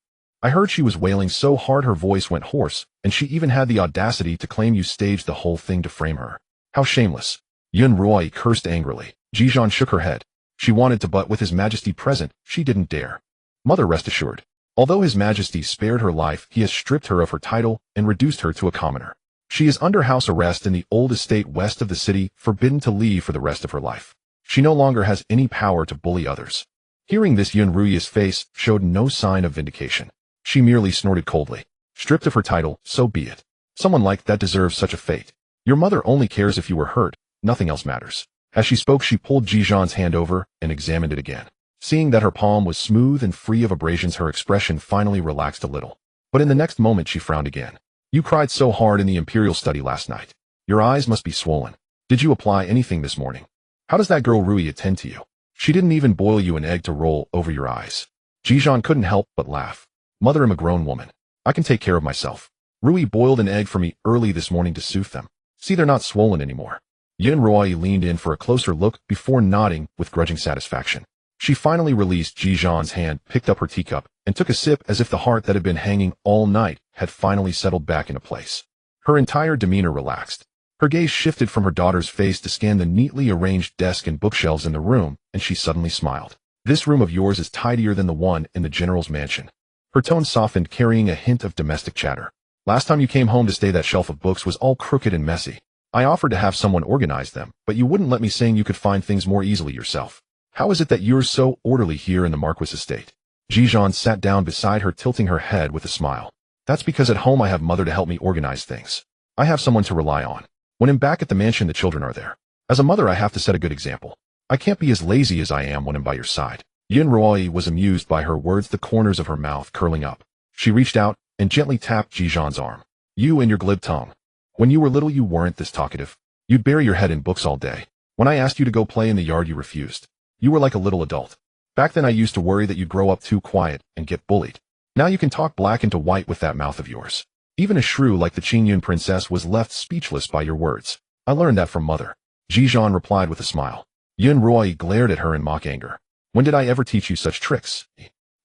I heard she was wailing so hard her voice went hoarse, and she even had the audacity to claim you staged the whole thing to frame her. How shameless. Yun Ruoyi cursed angrily. Ji Duan shook her head. She wanted to, but with His Majesty present, she didn't dare. Mother, rest assured. Although His Majesty spared her life, he has stripped her of her title and reduced her to a commoner. She is under house arrest in the old estate west of the city, forbidden to leave for the rest of her life. She no longer has any power to bully others. Hearing this, Yun Ruoyi's face showed no sign of vindication. She merely snorted coldly. Stripped of her title, so be it. Someone like that deserves such a fate. Your mother only cares if you were hurt, nothing else matters. As she spoke, she pulled Ji Duan's hand over and examined it again. Seeing that her palm was smooth and free of abrasions, her expression finally relaxed a little. But in the next moment she frowned again. You cried so hard in the imperial study last night. Your eyes must be swollen. Did you apply anything this morning? How does that girl Ruoyi attend to you? She didn't even boil you an egg to roll over your eyes. Ji Duan couldn't help but laugh. Mother, I'm a grown woman. I can take care of myself. Ruoyi boiled an egg for me early this morning to soothe them. See, they're not swollen anymore. Yun Ruoyi leaned in for a closer look before nodding with grudging satisfaction. She finally released Ji Duan's hand, picked up her teacup, and took a sip as if the heart that had been hanging all night had finally settled back into place. Her entire demeanor relaxed. Her gaze shifted from her daughter's face to scan the neatly arranged desk and bookshelves in the room, and she suddenly smiled. This room of yours is tidier than the one in the general's mansion. Her tone softened, carrying a hint of domestic chatter. Last time you came home to stay, that shelf of books was all crooked and messy. I offered to have someone organize them, but you wouldn't let me, saying you could find things more easily yourself. How is it that you're so orderly here in the Marquis estate? Ji Duan sat down beside her, tilting her head with a smile. That's because at home I have mother to help me organize things. I have someone to rely on. When I'm back at the mansion, the children are there. As a mother, I have to set a good example. I can't be as lazy as I am when I'm by your side. Yun Ruoyi was amused by her words, the corners of her mouth curling up. She reached out and gently tapped Ji Duan's arm. You and your glib tongue. When you were little, you weren't this talkative. You'd bury your head in books all day. When I asked you to go play in the yard, you refused. You were like a little adult. Back then I used to worry that you'd grow up too quiet and get bullied. Now you can talk black into white with that mouth of yours. Even a shrew like the Qingyun princess was left speechless by your words. I learned that from mother. Ji Duan replied with a smile. Yun Ruoyi glared at her in mock anger. When did I ever teach you such tricks?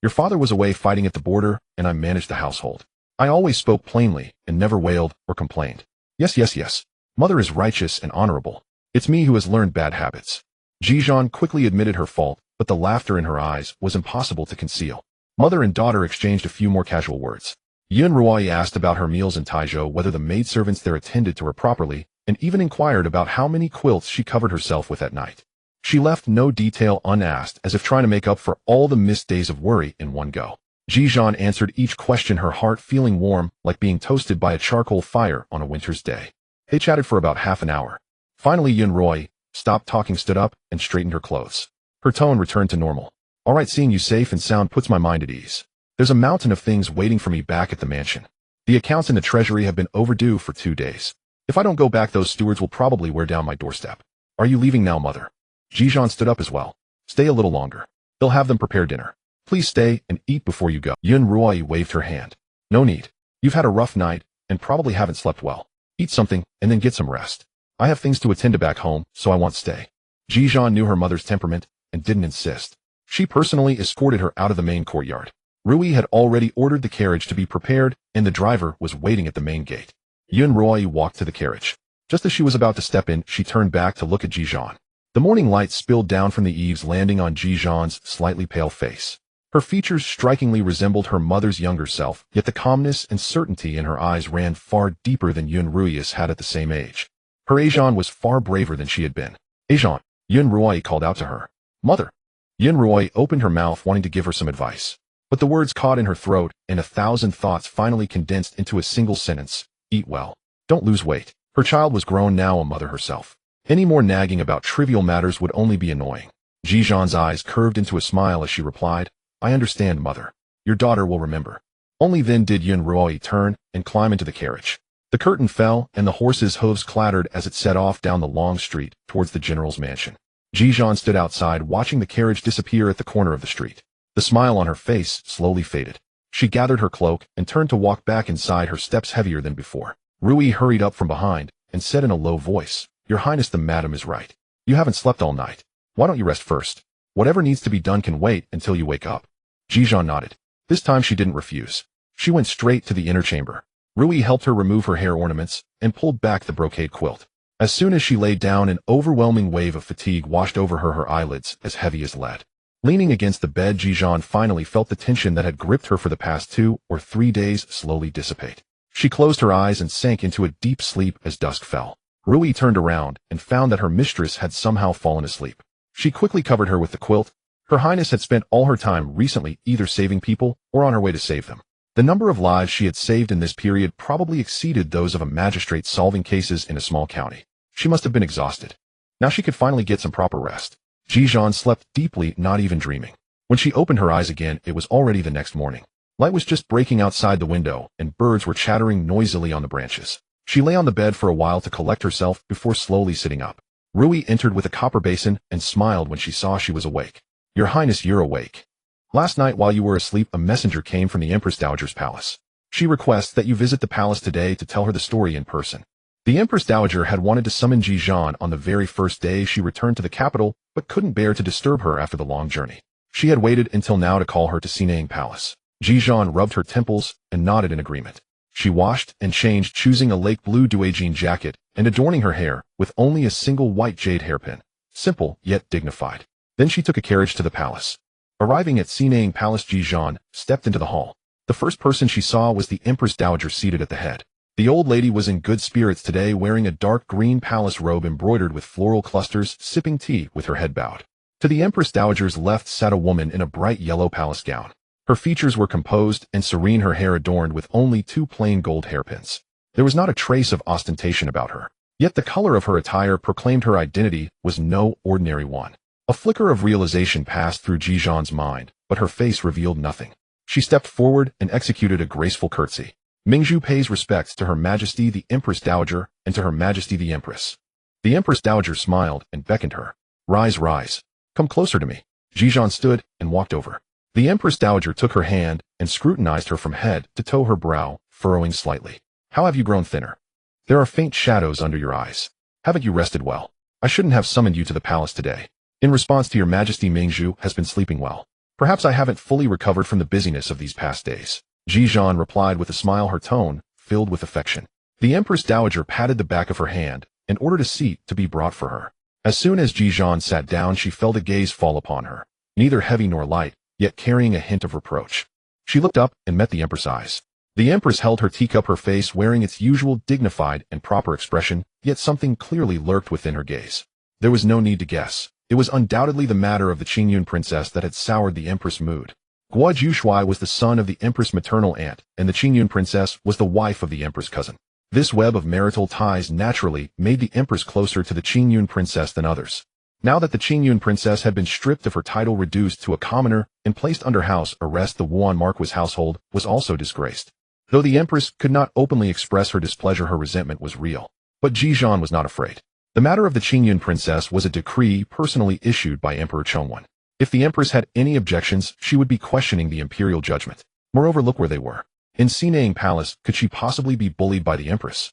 Your father was away fighting at the border, and I managed the household. I always spoke plainly and never wailed or complained. Yes. Mother is righteous and honorable. It's me who has learned bad habits. Ji Duan quickly admitted her fault, but the laughter in her eyes was impossible to conceal. Mother and daughter exchanged a few more casual words. Yun Ruoyi asked about her meals in Taizhou, whether the maidservants there attended to her properly, and even inquired about how many quilts she covered herself with at night. She left no detail unasked, as if trying to make up for all the missed days of worry in one go. Ji Duan answered each question, her heart feeling warm, like being toasted by a charcoal fire on a winter's day. They chatted for about half an hour. Finally, Yun Ruoyi stopped talking, stood up, and straightened her clothes. Her tone returned to normal. All right, seeing you safe and sound puts my mind at ease. There's a mountain of things waiting for me back at the mansion. The accounts in the treasury have been overdue for 2 days. If I don't go back, those stewards will probably wear down my doorstep. Are you leaving now, mother? Ji Duan stood up as well. Stay a little longer. They'll have them prepare dinner. Please stay and eat before you go. Yun Ruoyi waved her hand. No need. You've had a rough night and probably haven't slept well. Eat something and then get some rest. I have things to attend to back home, so I won't stay. Ji Duan knew her mother's temperament and didn't insist. She personally escorted her out of the main courtyard. Ruoyi had already ordered the carriage to be prepared, and the driver was waiting at the main gate. Yun Ruoyi walked to the carriage. Just as she was about to step in, she turned back to look at Ji Duan. The morning light spilled down from the eaves, landing on Ji Duan's slightly pale face. Her features strikingly resembled her mother's younger self, yet the calmness and certainty in her eyes ran far deeper than Yun Ruoyi's had at the same age. Her Ajan was far braver than she had been. Ajan, Yun Ruoyi called out to her. Mother. Yun Ruoyi opened her mouth, wanting to give her some advice. But the words caught in her throat, and 1,000 thoughts finally condensed into a single sentence. Eat well. Don't lose weight. Her child was grown now, a mother herself. Any more nagging about trivial matters would only be annoying. Ji Duan's eyes curved into a smile as she replied, I understand, mother. Your daughter will remember. Only then did Yun Ruoyi turn and climb into the carriage. The curtain fell, and the horse's hooves clattered as it set off down the long street towards the general's mansion. Ji Duan stood outside watching the carriage disappear at the corner of the street. The smile on her face slowly faded. She gathered her cloak and turned to walk back inside, her steps heavier than before. Rui hurried up from behind and said in a low voice, "Your Highness, the madam is right. You haven't slept all night. Why don't you rest first? Whatever needs to be done can wait until you wake up." Ji Duan nodded. This time she didn't refuse. She went straight to the inner chamber. Rui helped her remove her hair ornaments and pulled back the brocade quilt. As soon as she laid down, an overwhelming wave of fatigue washed over her, her eyelids as heavy as lead. Leaning against the bed, Ji Duan finally felt the tension that had gripped her for the past 2 or 3 days slowly dissipate. She closed her eyes and sank into a deep sleep as dusk fell. Rui turned around and found that her mistress had somehow fallen asleep. She quickly covered her with the quilt. Her Highness had spent all her time recently either saving people or on her way to save them. The number of lives she had saved in this period probably exceeded those of a magistrate solving cases in a small county. She must have been exhausted. Now she could finally get some proper rest. Ji Duan slept deeply, not even dreaming. When she opened her eyes again, it was already the next morning. Light was just breaking outside the window, and birds were chattering noisily on the branches. She lay on the bed for a while to collect herself before slowly sitting up. Rui entered with a copper basin and smiled when she saw she was awake. "Your Highness, you're awake. Last night while you were asleep, a messenger came from the Empress Dowager's palace. She requests that you visit the palace today to tell her the story in person." The Empress Dowager had wanted to summon Ji Duan on the very first day she returned to the capital, but couldn't bear to disturb her after the long journey. She had waited until now to call her to Sinang Palace. Ji Duan rubbed her temples and nodded in agreement. She washed and changed, choosing a lake blue douagine jacket and adorning her hair with only a single white jade hairpin. Simple, yet dignified. Then she took a carriage to the palace. Arriving at Sinang Palace, Ji Duan stepped into the hall. The first person she saw was the Empress Dowager seated at the head. The old lady was in good spirits today, wearing a dark green palace robe embroidered with floral clusters, sipping tea with her head bowed. To the Empress Dowager's left sat a woman in a bright yellow palace gown. Her features were composed and serene, her hair adorned with only 2 plain gold hairpins. There was not a trace of ostentation about her. Yet the color of her attire proclaimed her identity was no ordinary one. A flicker of realization passed through Ji Duan's mind, but her face revealed nothing. She stepped forward and executed a graceful curtsy. Mingzhu pays respects to Her Majesty the Empress Dowager and to Her Majesty the Empress. The Empress Dowager smiled and beckoned her. "Rise, rise. Come closer to me." Ji Duan stood and walked over. The Empress Dowager took her hand and scrutinized her from head to toe, her brow furrowing slightly. "How have you grown thinner? There are faint shadows under your eyes. Haven't you rested well? I shouldn't have summoned you to the palace today. In response to Your Majesty, Mingzhu has been sleeping well. Perhaps I haven't fully recovered from the busyness of these past days." Ji Duan replied with a smile, her tone filled with affection. The Empress Dowager patted the back of her hand and ordered a seat to be brought for her. As soon as Ji Duan sat down, she felt a gaze fall upon her, neither heavy nor light, yet carrying a hint of reproach. She looked up and met the Empress' eyes. The Empress held her teacup, her face wearing its usual dignified and proper expression, yet something clearly lurked within her gaze. There was no need to guess. It was undoubtedly the matter of the Qingyun princess that had soured the Empress' mood. Guo Jushui was the son of the Empress' maternal aunt, and the Qingyun princess was the wife of the Empress' cousin. This web of marital ties naturally made the Empress closer to the Qingyun princess than others. Now that the Qingyun princess had been stripped of her title, reduced to a commoner, and placed under house arrest, the Wuan Marquis household was also disgraced. Though the Empress could not openly express her displeasure, her resentment was real. But Ji Duan was not afraid. The matter of the Qingyun princess was a decree personally issued by Emperor Chongwen. If the Empress had any objections, she would be questioning the imperial judgment. Moreover, look where they were. In Sinang Palace, could she possibly be bullied by the Empress?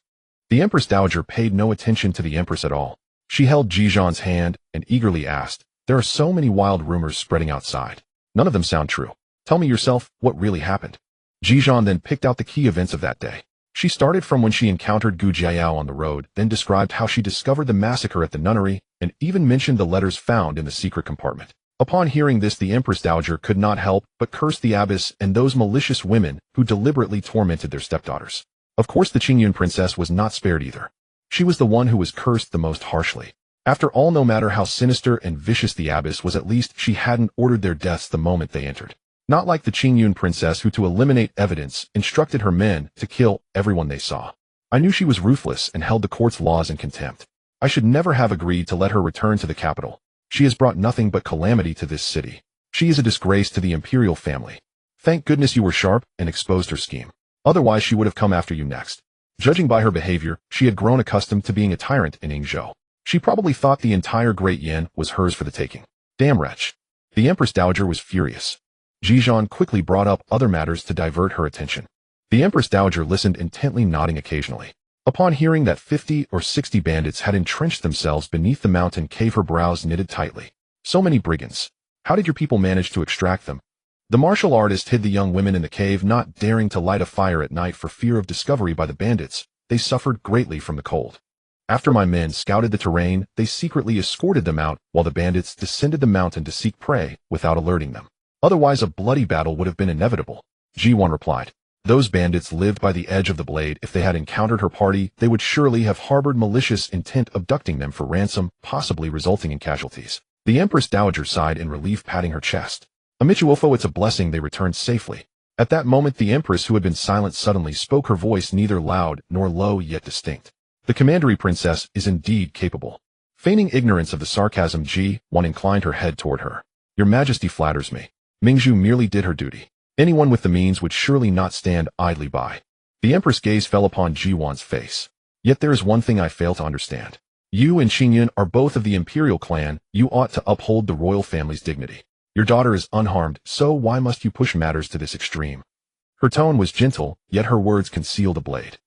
The Empress Dowager paid no attention to the Empress at all. She held Ji Duan's hand and eagerly asked, "There are so many wild rumors spreading outside. None of them sound true. Tell me yourself what really happened." Ji Duan then picked out the key events of that day. She started from when she encountered Gu Jiao on the road, then described how she discovered the massacre at the nunnery, and even mentioned the letters found in the secret compartment. Upon hearing this, the Empress Dowager could not help but curse the abbess and those malicious women who deliberately tormented their stepdaughters. Of course, the Qingyun princess was not spared either. She was the one who was cursed the most harshly. After all, no matter how sinister and vicious the abbess was, at least she hadn't ordered their deaths the moment they entered. Not like the Qingyun princess, who, to eliminate evidence, instructed her men to kill everyone they saw. I knew she was ruthless and held the court's laws in contempt. I should never have agreed to let her return to the capital. She has brought nothing but calamity to this city. She is a disgrace to the imperial family. Thank goodness you were sharp and exposed her scheme. Otherwise she would have come after you next. Judging by her behavior, she had grown accustomed to being a tyrant in Yingzhou. She probably thought the entire Great Yin was hers for the taking. Damn wretch. The Empress Dowager was furious. Ji Duan quickly brought up other matters to divert her attention. The Empress Dowager listened intently, nodding occasionally. Upon hearing that 50 or 60 bandits had entrenched themselves beneath the mountain cave, her brows knitted tightly. So many brigands. How did your people manage to extract them? The martial artist hid the young women in the cave, not daring to light a fire at night for fear of discovery by the bandits. They suffered greatly from the cold. After my men scouted the terrain, they secretly escorted them out while the bandits descended the mountain to seek prey without alerting them. Otherwise, a bloody battle would have been inevitable. Ji Duan replied. Those bandits lived by the edge of the blade. If they had encountered her party, they would surely have harbored malicious intent, abducting them for ransom, possibly resulting in casualties. The Empress Dowager sighed in relief, patting her chest. Amichuofo, it's a blessing they returned safely. At that moment, the Empress, who had been silent, suddenly spoke, her voice neither loud nor low, yet distinct. The commandery princess is indeed capable. Feigning ignorance of the sarcasm, Ji Duan inclined her head toward her. Your Majesty flatters me. Mingzhu merely did her duty. Anyone with the means would surely not stand idly by. The Empress' gaze fell upon Ji Duan's face. Yet there is one thing I fail to understand. You and Qingyun are both of the imperial clan. You ought to uphold the royal family's dignity. Your daughter is unharmed, so why must you push matters to this extreme? Her tone was gentle, yet her words concealed a blade.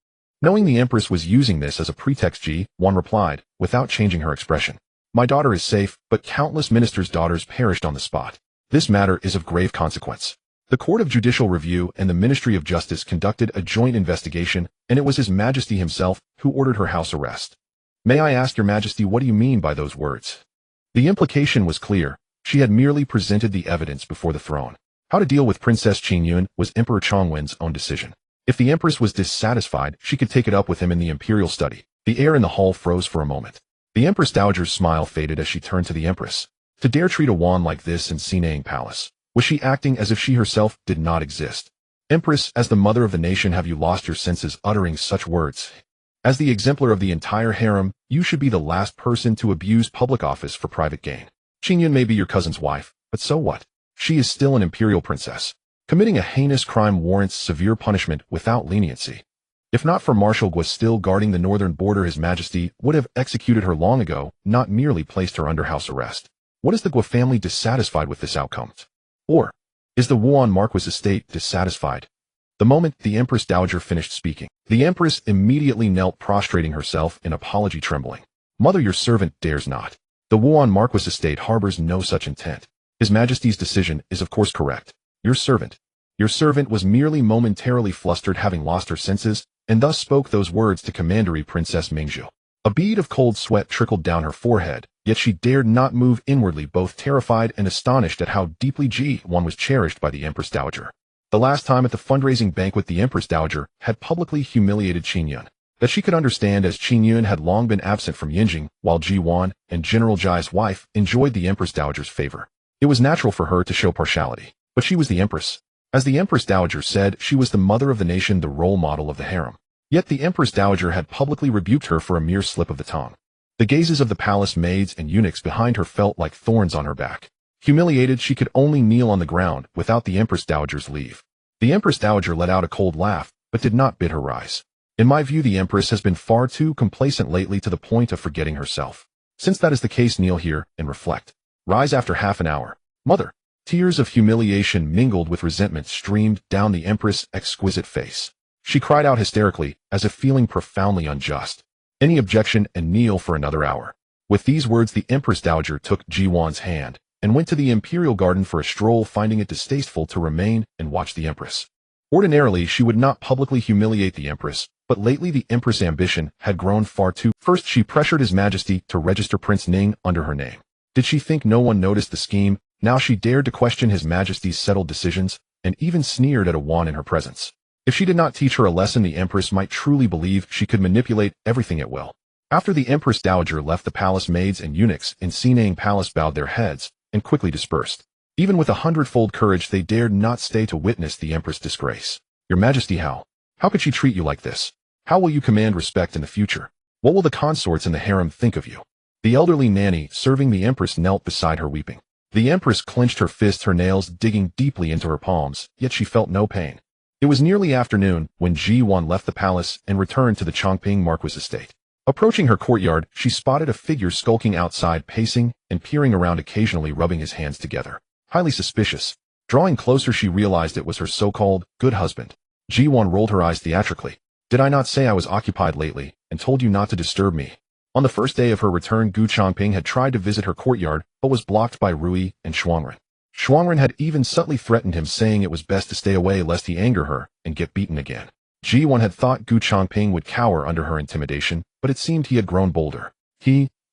Knowing the Empress was using this as a pretext, Ji Duan replied, without changing her expression. My daughter is safe, but countless ministers' daughters perished on the spot. This matter is of grave consequence. The Court of Judicial Review and the Ministry of Justice conducted a joint investigation, and it was His Majesty himself who ordered her house arrest. May I ask, Your Majesty, what do you mean by those words? The implication was clear. She had merely presented the evidence before the throne. How to deal with Princess Qingyun was Emperor Chongwen's own decision. If the Empress was dissatisfied, she could take it up with him in the imperial study. The air in the hall froze for a moment. The Empress Dowager's smile faded as she turned to the Empress. To dare treat a wand like this in Sinang Palace. Was she acting as if she herself did not exist? Empress, as the mother of the nation, have you lost your senses uttering such words? As the exemplar of the entire harem, you should be the last person to abuse public office for private gain. Qingyun may be your cousin's wife, but so what? She is still an imperial princess. Committing a heinous crime warrants severe punishment without leniency. If not for Marshal Gu still guarding the northern border, His Majesty would have executed her long ago, not merely placed her under house arrest. What is the Gu family dissatisfied with this outcome? Or is the Wuan Marquis estate dissatisfied? The moment the Empress Dowager finished speaking, the Empress immediately knelt, prostrating herself in apology, trembling. Mother, your servant dares not. The Wuan Marquis estate harbors no such intent. His Majesty's decision is of course correct. Your servant was merely momentarily flustered, having lost her senses, and thus spoke those words to Commandery Princess Mingzhu. A bead of cold sweat trickled down her forehead, yet she dared not move inwardly, both terrified and astonished at how deeply Ji Duan was cherished by the Empress Dowager. The last time at the fundraising banquet, the Empress Dowager had publicly humiliated Qingyun. That she could understand, as Qingyun had long been absent from Yinjing, while Ji Duan and General Ji's wife enjoyed the Empress Dowager's favor. It was natural for her to show partiality. But she was the Empress. As the Empress Dowager said, she was the mother of the nation, the role model of the harem. Yet the Empress Dowager had publicly rebuked her for a mere slip of the tongue. The gazes of the palace maids and eunuchs behind her felt like thorns on her back. Humiliated, she could only kneel on the ground without the Empress Dowager's leave. The Empress Dowager let out a cold laugh, but did not bid her rise. In my view, the Empress has been far too complacent lately, to the point of forgetting herself. Since that is the case, kneel here and reflect. Rise after half an hour. Mother. Tears of humiliation mingled with resentment streamed down the Empress' exquisite face. She cried out hysterically, as if feeling profoundly unjust. Any objection, and kneel for another hour. With these words, the Empress Dowager took Ji Duan's hand and went to the imperial garden for a stroll, finding it distasteful to remain and watch the Empress. Ordinarily, she would not publicly humiliate the Empress, but lately the Empress' ambition had grown far too. First, she pressured His Majesty to register Prince Ning under her name. Did she think no one noticed the scheme? Now she dared to question His Majesty's settled decisions, and even sneered at a wand in her presence. If she did not teach her a lesson, the Empress might truly believe she could manipulate everything at will. After the Empress Dowager left, the palace maids and eunuchs in Sinang Palace bowed their heads and quickly dispersed. Even with 100-fold courage, they dared not stay to witness the Empress' disgrace. Your Majesty, how could she treat you like this? How will you command respect in the future? What will the consorts in the harem think of you? The elderly nanny serving the Empress knelt beside her, weeping. The Empress clenched her fists, her nails digging deeply into her palms, yet she felt no pain. It was nearly afternoon when Ji Duan left the palace and returned to the Changping Marquis estate. Approaching her courtyard, she spotted a figure skulking outside, pacing and peering around, occasionally rubbing his hands together. Highly suspicious. Drawing closer, she realized it was her so-called good husband. Ji Duan rolled her eyes theatrically. Did I not say I was occupied lately, and told you not to disturb me? On the first day of her return, Gu Changping had tried to visit her courtyard, but was blocked by Rui and Shuangren. Shuangren had even subtly threatened him, saying it was best to stay away lest he anger her and get beaten again. Ji Duan had thought Gu Changping would cower under her intimidation, but it seemed he had grown bolder.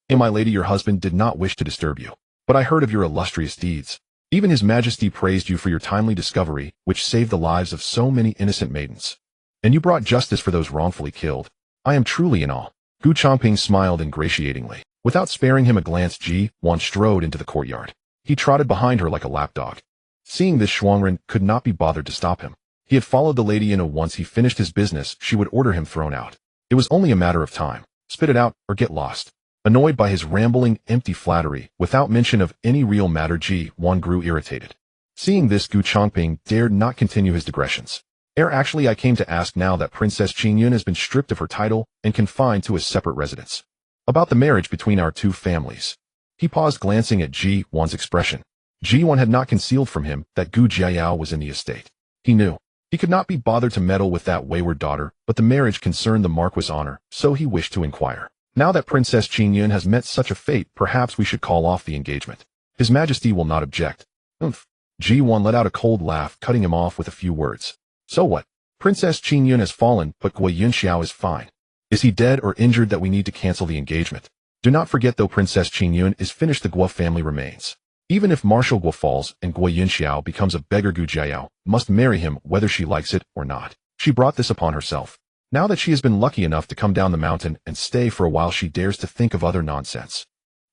My lady, your husband did not wish to disturb you, but I heard of your illustrious deeds. Even His Majesty praised you for your timely discovery, which saved the lives of so many innocent maidens. And you brought justice for those wrongfully killed. I am truly in awe. Gu Changping smiled ingratiatingly. Without sparing him a glance, Ji Duan strode into the courtyard. He trotted behind her like a lapdog. Seeing this, Shuangren could not be bothered to stop him. He had followed the lady in. Once he finished his business, she would order him thrown out. It was only a matter of time. Spit it out, or get lost. Annoyed by his rambling, empty flattery, without mention of any real matter, Ji Duan grew irritated. Seeing this, Gu Changping dared not continue his digressions. Actually, I came to ask, now that Princess Qingyun has been stripped of her title and confined to a separate residence, about the marriage between our two families. He paused, glancing at Ji Duan's expression. Ji Duan had not concealed from him that Gu Jiayao was in the estate. He knew. He could not be bothered to meddle with that wayward daughter, but the marriage concerned the Marquis' honor, so he wished to inquire. Now that Princess Qingyun has met such a fate, perhaps we should call off the engagement. His Majesty will not object. Ji Duan let out a cold laugh, cutting him off with a few words. So what? Princess Qingyun has fallen, but Gui Yunxiao is fine. Is he dead or injured that we need to cancel the engagement? Do not forget, though Princess Qingyun is finished, the Guo family remains. Even if Marshal Guo falls and Gui Yunxiao becomes a beggar, Gu Jiayao must marry him whether she likes it or not. She brought this upon herself. Now that she has been lucky enough to come down the mountain and stay for a while, she dares to think of other nonsense.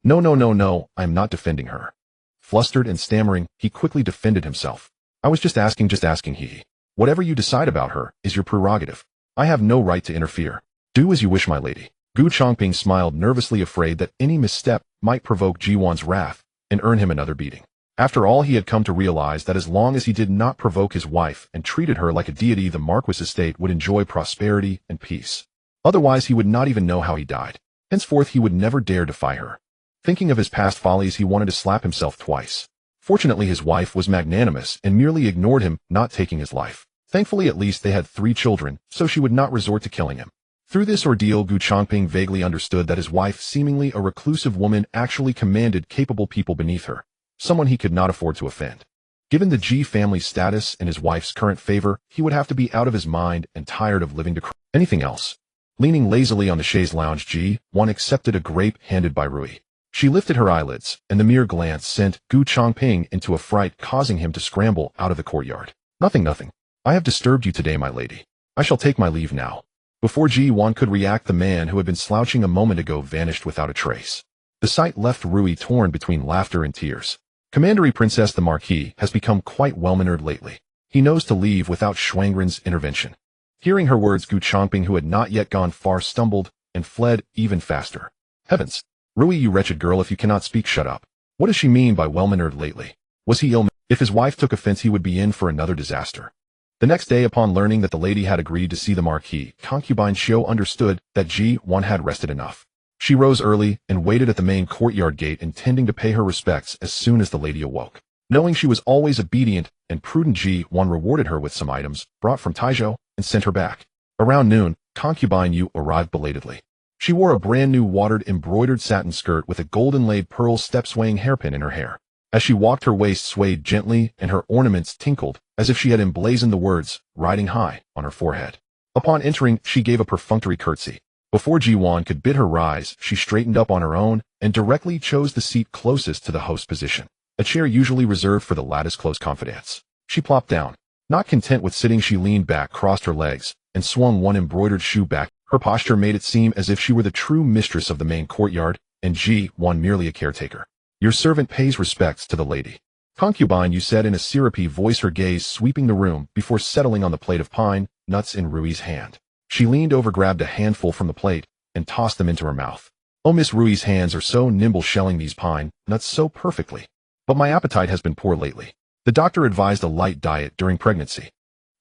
No, I am not defending her. Flustered and stammering, he quickly defended himself. I was just asking, he. Whatever you decide about her is your prerogative. I have no right to interfere. Do as you wish, my lady. Gu Changping smiled nervously, afraid that any misstep might provoke Ji Duan's wrath and earn him another beating. After all, he had come to realize that as long as he did not provoke his wife and treated her like a deity, the Marquis' estate would enjoy prosperity and peace. Otherwise, he would not even know how he died. Henceforth, he would never dare defy her. Thinking of his past follies, he wanted to slap himself twice. Fortunately, his wife was magnanimous and merely ignored him, not taking his life. Thankfully, at least they had 3 children, so she would not resort to killing him. Through this ordeal, Gu Changping vaguely understood that his wife, seemingly a reclusive woman, actually commanded capable people beneath her, someone he could not afford to offend. Given the Ji family's status and his wife's current favor, he would have to be out of his mind and tired of living to anything else. Leaning lazily on the chaise lounge, Ji Duan accepted a grape handed by Rui. She lifted her eyelids, and the mere glance sent Gu Changping into a fright, causing him to scramble out of the courtyard. Nothing. I have disturbed you today, my lady. I shall take my leave now. Before Ji Duan could react, the man who had been slouching a moment ago vanished without a trace. The sight left Rui torn between laughter and tears. Commandery Princess, the Marquis has become quite well-mannered lately. He knows to leave without Shuangren's intervention. Hearing her words, Gu Changping, who had not yet gone far, stumbled and fled even faster. Heavens! Rui, you wretched girl, if you cannot speak, shut up. What does she mean by well-mannered lately? Was he ill? If his wife took offense, he would be in for another disaster. The next day, upon learning that the lady had agreed to see the Marquis, concubine Xiao understood that Ji Duan had rested enough. She rose early and waited at the main courtyard gate, intending to pay her respects as soon as the lady awoke. Knowing she was always obedient and prudent, Ji Duan rewarded her with some items brought from Taizhou and sent her back. Around noon, concubine Yu arrived belatedly. She wore a brand new watered embroidered satin skirt with a golden-laid pearl step-swaying hairpin in her hair. As she walked, her waist swayed gently and her ornaments tinkled as if she had emblazoned the words, "Riding High," on her forehead. Upon entering, she gave a perfunctory curtsy. Before Ji Duan could bid her rise, she straightened up on her own and directly chose the seat closest to the host position, a chair usually reserved for the latter's close confidants. She plopped down. Not content with sitting, she leaned back, crossed her legs, and swung one embroidered shoe back. Her posture made it seem as if she were the true mistress of the main courtyard, and Ji Duan merely a caretaker. Your servant pays respects to the lady. Concubine, you said in a syrupy voice, her gaze sweeping the room before settling on the plate of pine nuts in Rui's hand. She leaned over, grabbed a handful from the plate, and tossed them into her mouth. Oh, Miss Rui's hands are so nimble, shelling these pine nuts so perfectly. But my appetite has been poor lately. The doctor advised a light diet during pregnancy.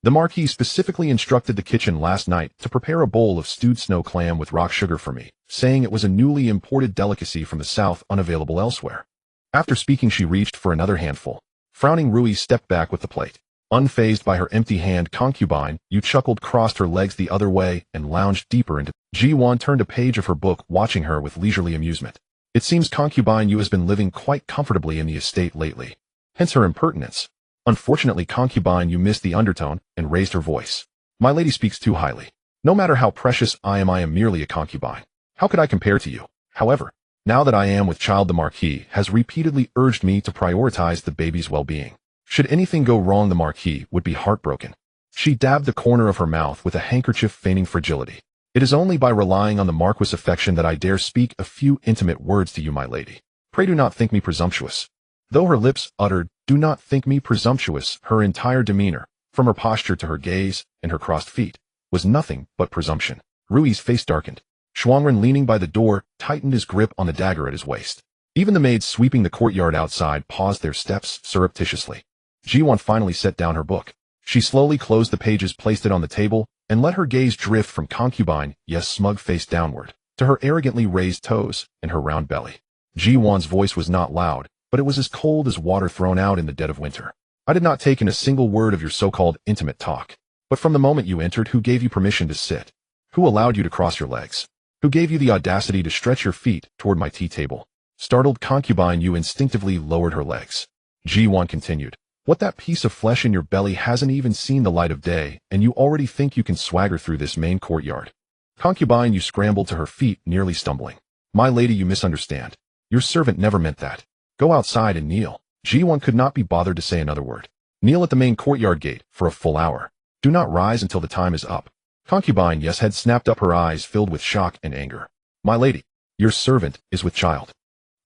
The Marquis specifically instructed the kitchen last night to prepare a bowl of stewed snow clam with rock sugar for me, saying it was a newly imported delicacy from the south unavailable elsewhere. After speaking, she reached for another handful. Frowning, Rui stepped back with the plate. Unfazed by her empty hand, concubine, Yue chuckled, crossed her legs the other way, and lounged deeper into. Ji Duan turned a page of her book, watching her with leisurely amusement. It seems concubine Yue has been living quite comfortably in the estate lately. Hence her impertinence. Unfortunately, concubine Yue missed the undertone and raised her voice. My lady speaks too highly. No matter how precious I am merely a concubine. How could I compare to you? However, now that I am with child, the Marquis has repeatedly urged me to prioritize the baby's well-being. Should anything go wrong, the Marquis would be heartbroken. She dabbed the corner of her mouth with a handkerchief, feigning fragility. It is only by relying on the Marquis' affection that I dare speak a few intimate words to you, my lady. Pray do not think me presumptuous. Though her lips uttered, do not think me presumptuous, her entire demeanor, from her posture to her gaze and her crossed feet, was nothing but presumption. Rui's face darkened. Shuangren, leaning by the door, tightened his grip on the dagger at his waist. Even the maids sweeping the courtyard outside paused their steps surreptitiously. Ji Duan finally set down her book. She slowly closed the pages, placed it on the table, and let her gaze drift from concubine, yes, smug face downward, to her arrogantly raised toes and her round belly. Ji Duan's voice was not loud, but it was as cold as water thrown out in the dead of winter. I did not take in a single word of your so-called intimate talk. But from the moment you entered, who gave you permission to sit? Who allowed you to cross your legs? Who gave you the audacity to stretch your feet toward my tea table? Startled, concubine Yue instinctively lowered her legs. Ji Duan continued. What, that piece of flesh in your belly hasn't even seen the light of day, and you already think you can swagger through this main courtyard? Concubine Yue scrambled to her feet, nearly stumbling. My lady, you misunderstand. Your servant never meant that. Go outside and kneel. Ji Duan could not be bothered to say another word. Kneel at the main courtyard gate for a full hour. Do not rise until the time is up. Concubine Yes had snapped up, her eyes filled with shock and anger. My lady, your servant is with child.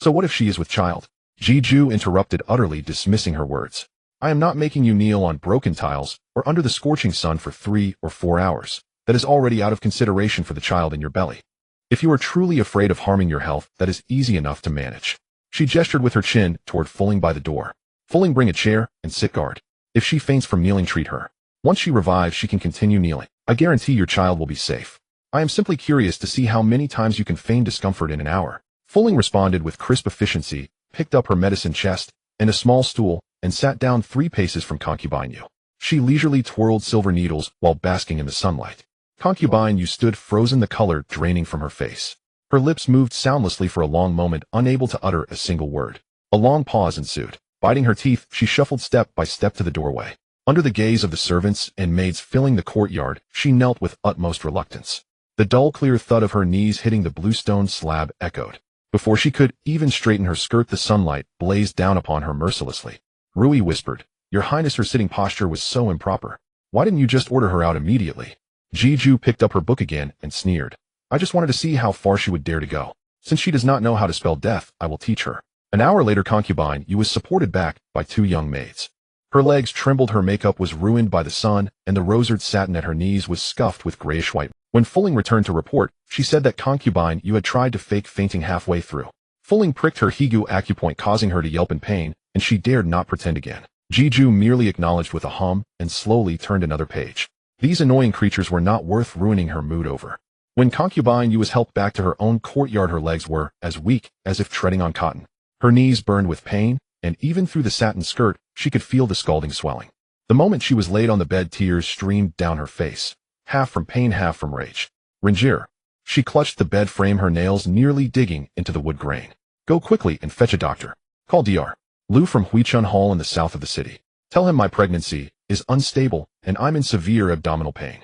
So what if she is with child? Ji Ju interrupted, utterly dismissing her words. I am not making you kneel on broken tiles or under the scorching sun for 3 or 4 hours. That is already out of consideration for the child in your belly. If you are truly afraid of harming your health, that is easy enough to manage. She gestured with her chin toward Fuling by the door. Fuling, bring a chair and sit guard. If she faints from kneeling, treat her. Once she revives, she can continue kneeling. I guarantee your child will be safe. I am simply curious to see how many times you can feign discomfort in an hour. Fuling responded with crisp efficiency, picked up her medicine chest and a small stool, and sat down 3 paces from concubine Yue. She leisurely twirled silver needles while basking in the sunlight. Concubine Yue stood frozen, the color draining from her face. Her lips moved soundlessly for a long moment, unable to utter a single word. A long pause ensued. Biting her teeth, she shuffled step by step to the doorway. Under the gaze of the servants and maids filling the courtyard, she knelt with utmost reluctance. The dull, clear thud of her knees hitting the bluestone slab echoed. Before she could even straighten her skirt, the sunlight blazed down upon her mercilessly. Rui whispered, Your Highness, her sitting posture was so improper. Why didn't you just order her out immediately? Ji Ju picked up her book again and sneered. I just wanted to see how far she would dare to go. Since she does not know how to spell death, I will teach her. An hour later, concubine Yue was supported back by 2 young maids. Her legs trembled, her makeup was ruined by the sun, and the rosered satin at her knees was scuffed with grayish-white. When Fuling returned to report, she said that concubine Yue had tried to fake fainting halfway through. Fuling pricked her Higu acupoint, causing her to yelp in pain, and she dared not pretend again. Ji Ju merely acknowledged with a hum and slowly turned another page. These annoying creatures were not worth ruining her mood over. When concubine Yue was helped back to her own courtyard, her legs were as weak as if treading on cotton. Her knees burned with pain, and even through the satin skirt, she could feel the scalding swelling. The moment she was laid on the bed, tears streamed down her face, half from pain, half from rage. Ranger. She clutched the bed frame, her nails nearly digging into the wood grain. Go quickly and fetch a doctor. Call Dr. Lu from Huichun Hall in the south of the city. Tell him my pregnancy is unstable and I'm in severe abdominal pain.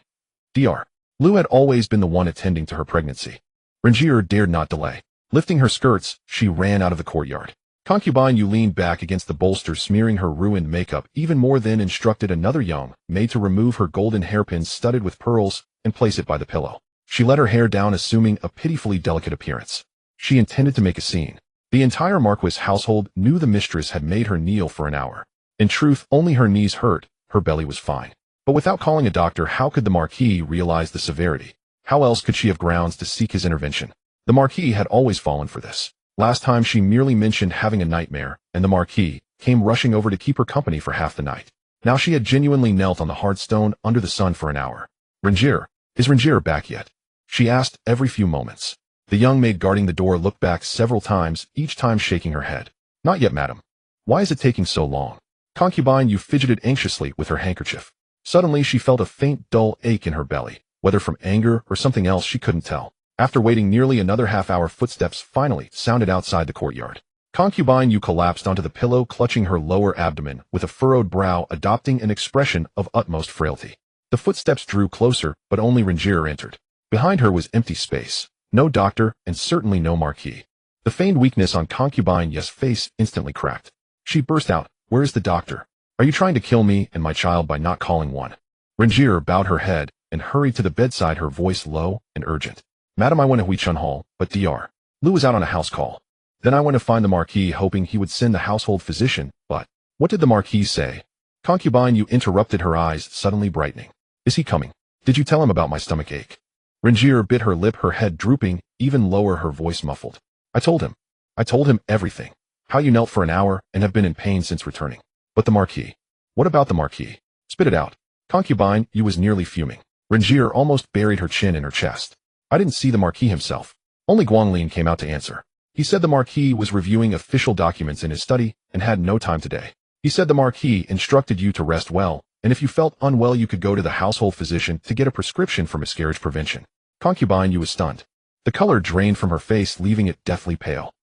Dr. Lu had always been the one attending to her pregnancy. Ranger dared not delay. Lifting her skirts, she ran out of the courtyard. Concubine Yue leaned back against the bolster, smearing her ruined makeup even more, then instructed another young maid to remove her golden hairpin studded with pearls and place it by the pillow. She let her hair down, assuming a pitifully delicate appearance. She intended to make a scene. The entire Marquis household knew the mistress had made her kneel for an hour. In truth, only her knees hurt, her belly was fine. But without calling a doctor, how could the Marquis realize the severity? How else could she have grounds to seek his intervention? The Marquis had always fallen for this. Last time she merely mentioned having a nightmare, and the Marquis came rushing over to keep her company for half the night. Now she had genuinely knelt on the hard stone under the sun for an hour. "Rangier, is Rangier back yet?" she asked every few moments. The young maid guarding the door looked back several times, each time shaking her head. "Not yet, madam." "Why is it taking so long?" Concubine Yue fidgeted anxiously with her handkerchief. Suddenly she felt a faint dull ache in her belly, whether from anger or something else she couldn't tell. After waiting nearly another half-hour, footsteps finally sounded outside the courtyard. Concubine Yue collapsed onto the pillow, clutching her lower abdomen, with a furrowed brow adopting an expression of utmost frailty. The footsteps drew closer, but only Rangier entered. Behind her was empty space. No doctor, and certainly no Marquis. The feigned weakness on Concubine Yue's face instantly cracked. She burst out, "Where is the doctor? Are you trying to kill me and my child by not calling one?" Rangier bowed her head and hurried to the bedside, her voice low and urgent. "Madam, I went to Huichun Hall, but Dr. Liu was out on a house call. Then I went to find the Marquis, hoping he would send the household physician, but—" "What did the Marquis say?" Concubine Yue interrupted, her eyes suddenly brightening. "Is he coming? Did you tell him about my stomach ache?" Rangier bit her lip, her head drooping, even lower, her voice muffled. I told him everything. How you knelt for an hour and have been in pain since returning. But the Marquis. What about the Marquis? Spit it out." Concubine Yue was nearly fuming. Rangier almost buried her chin in her chest. "I didn't see the Marquis himself. Only Guanglin came out to answer. He said the Marquis was reviewing official documents in his study and had no time today. He said the Marquis instructed you to rest well, and if you felt unwell you could go to the household physician to get a prescription for miscarriage prevention." Concubine Yue was stunned. The color drained from her face, leaving it deathly pale.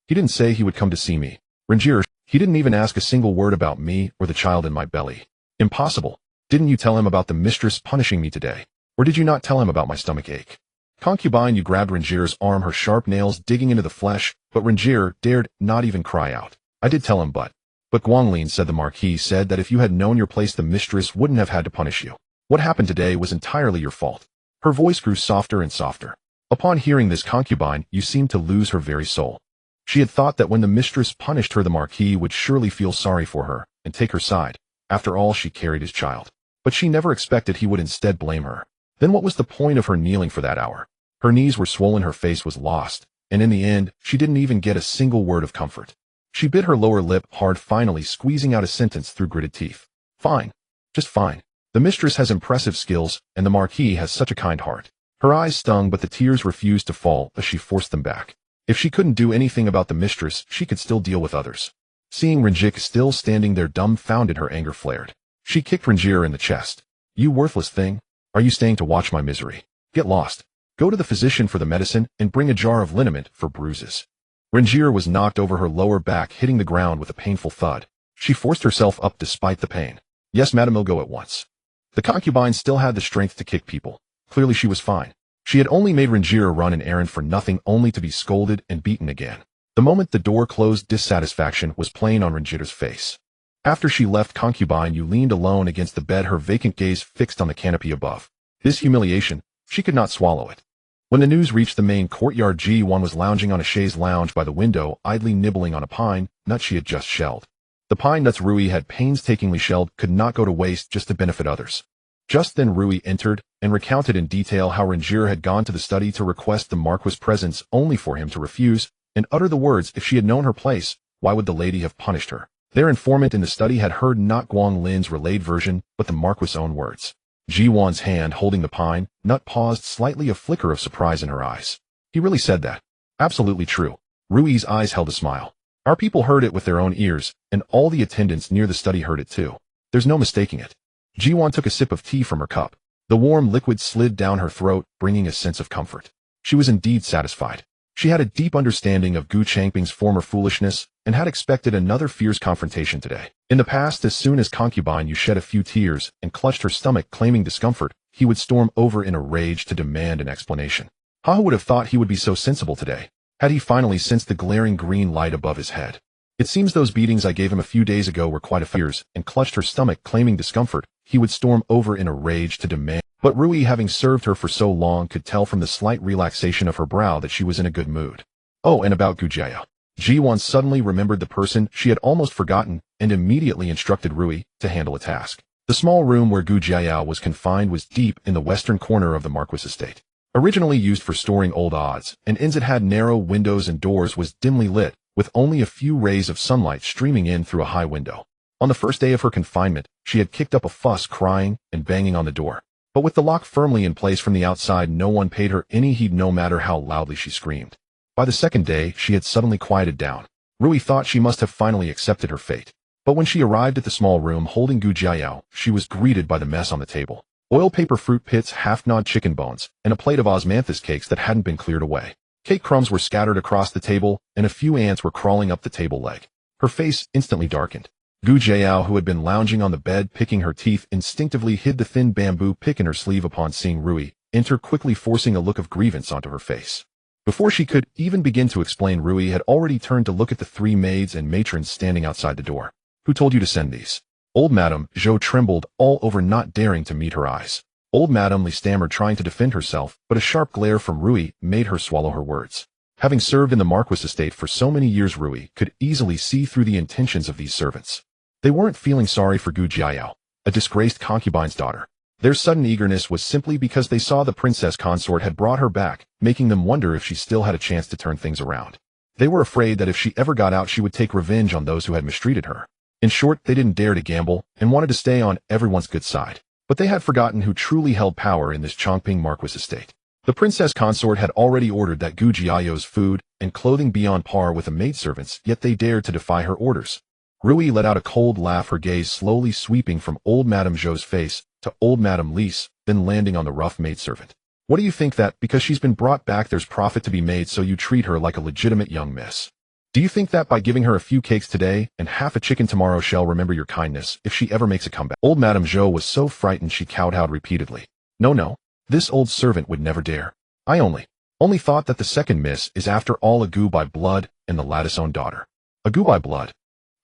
He didn't say he would come to see me. Rangier, he didn't even ask a single word about me or the child in my belly. Impossible. Didn't you tell him about the mistress punishing me today? Or did you not tell him about my stomach ache?" Concubine Yue grabbed Rangier's arm, her sharp nails digging into the flesh, but Rangier dared not even cry out. "I did tell him, but Guanglin said the Marquis said that if you had known your place the mistress wouldn't have had to punish you. What happened today was entirely your fault." Her voice grew softer and softer. Upon hearing this, Concubine Yue seemed to lose her very soul. She had thought that when the mistress punished her the Marquis would surely feel sorry for her and take her side. After all, she carried his child. But she never expected he would instead blame her. Then what was the point of her kneeling for that hour? Her knees were swollen, her face was lost, and in the end, she didn't even get a single word of comfort. She bit her lower lip hard, finally squeezing out a sentence through gritted teeth. "Fine. Just fine. The mistress has impressive skills, and the Marquis has such a kind heart." Her eyes stung, but the tears refused to fall as she forced them back. If she couldn't do anything about the mistress, she could still deal with others. Seeing Rangier still standing there dumbfounded, her anger flared. She kicked Rangier in the chest. "You worthless thing. Are you staying to watch my misery? Get lost. Go to the physician for the medicine and bring a jar of liniment for bruises." Rangier was knocked over, her lower back hitting the ground with a painful thud. She forced herself up despite the pain. "Yes, madam, I'll go at once." The concubine still had the strength to kick people. Clearly she was fine. She had only made Rangier run an errand for nothing, only to be scolded and beaten again. The moment the door closed, dissatisfaction was plain on Rangier's face. After she left, Concubine Yue leaned alone against the bed, her vacant gaze fixed on the canopy above. This humiliation, she could not swallow it. When the news reached the main courtyard, Ji Duan was lounging on a chaise lounge by the window, idly nibbling on a pine nut she had just shelled. The pine nuts Rui had painstakingly shelled could not go to waste just to benefit others. Just then Rui entered and recounted in detail how Rangier had gone to the study to request the Marquis' presence, only for him to refuse and utter the words, "If she had known her place, why would the lady have punished her?" Their informant in the study had heard not Guanglin's relayed version, but the Marquis' own words. Ji Duan's hand holding the pine nut paused, slightly a flicker of surprise in her eyes. "He really said that?" "Absolutely true." Rui's eyes held a smile. "Our people heard it with their own ears, and all the attendants near the study heard it too. There's no mistaking it." Ji Duan took a sip of tea from her cup. The warm liquid slid down her throat, bringing a sense of comfort. She was indeed satisfied. She had a deep understanding of Gu Changping's former foolishness and had expected another fierce confrontation today. In the past, as soon as Concubine Yue shed a few tears and clutched her stomach claiming discomfort, he would storm over in a rage to demand an explanation. Who would have thought he would be so sensible today? Had he finally sensed the glaring green light above his head? "It seems those beatings I gave him a few days ago were quite a fears," and clutched her stomach claiming discomfort, he would storm over in a rage to demand. But Rui, having served her for so long, could tell from the slight relaxation of her brow that she was in a good mood. Oh, and about Gu Jia. Ji Duan suddenly remembered the person she had almost forgotten and immediately instructed Rui to handle a task. The small room where Gu Jia was confined was deep in the western corner of the Marquis estate. Originally used for storing old odds and ends, it had narrow windows and doors, was dimly lit, with only a few rays of sunlight streaming in through a high window. On the first day of her confinement, she had kicked up a fuss, crying and banging on the door. But with the lock firmly in place from the outside, no one paid her any heed no matter how loudly she screamed. By the second day, she had suddenly quieted down. Rui thought she must have finally accepted her fate. But when she arrived at the small room holding Gu Jiayao, she was greeted by the mess on the table. Oil paper fruit pits, half-gnawed chicken bones, and a plate of osmanthus cakes that hadn't been cleared away. Cake crumbs were scattered across the table, and a few ants were crawling up the table leg. Her face instantly darkened. Gu Jiayao, who had been lounging on the bed picking her teeth, instinctively hid the thin bamboo pick in her sleeve upon seeing Rui enter, quickly forcing a look of grievance onto her face. Before she could even begin to explain, Rui had already turned to look at the three maids and matrons standing outside the door. Who told you to send these? Old Madame Zhou trembled all over, not daring to meet her eyes. Old Madame Li stammered, trying to defend herself, but a sharp glare from Rui made her swallow her words. Having served in the Marquis estate for so many years, Rui could easily see through the intentions of these servants. They weren't feeling sorry for Gu Jiayao, a disgraced concubine's daughter. Their sudden eagerness was simply because they saw the princess consort had brought her back, making them wonder if she still had a chance to turn things around. They were afraid that if she ever got out, she would take revenge on those who had mistreated her. In short, they didn't dare to gamble and wanted to stay on everyone's good side. But they had forgotten who truly held power in this Changping Marquis estate. The princess consort had already ordered that Gu Jiayao's food and clothing be on par with the maidservants, yet they dared to defy her orders. Rui let out a cold laugh, her gaze slowly sweeping from old Madame Zhou's face to old Madame Li's, then landing on the rough maidservant. What do you think that, because she's been brought back, there's profit to be made, so you treat her like a legitimate young miss? Do you think that by giving her a few cakes today and half a chicken tomorrow, she'll remember your kindness if she ever makes a comeback? Old Madame Zhou was so frightened she kowtowed repeatedly. No, this old servant would never dare. I only thought that the second miss is after all a Gu by blood and the lattice own daughter. A Gu by blood.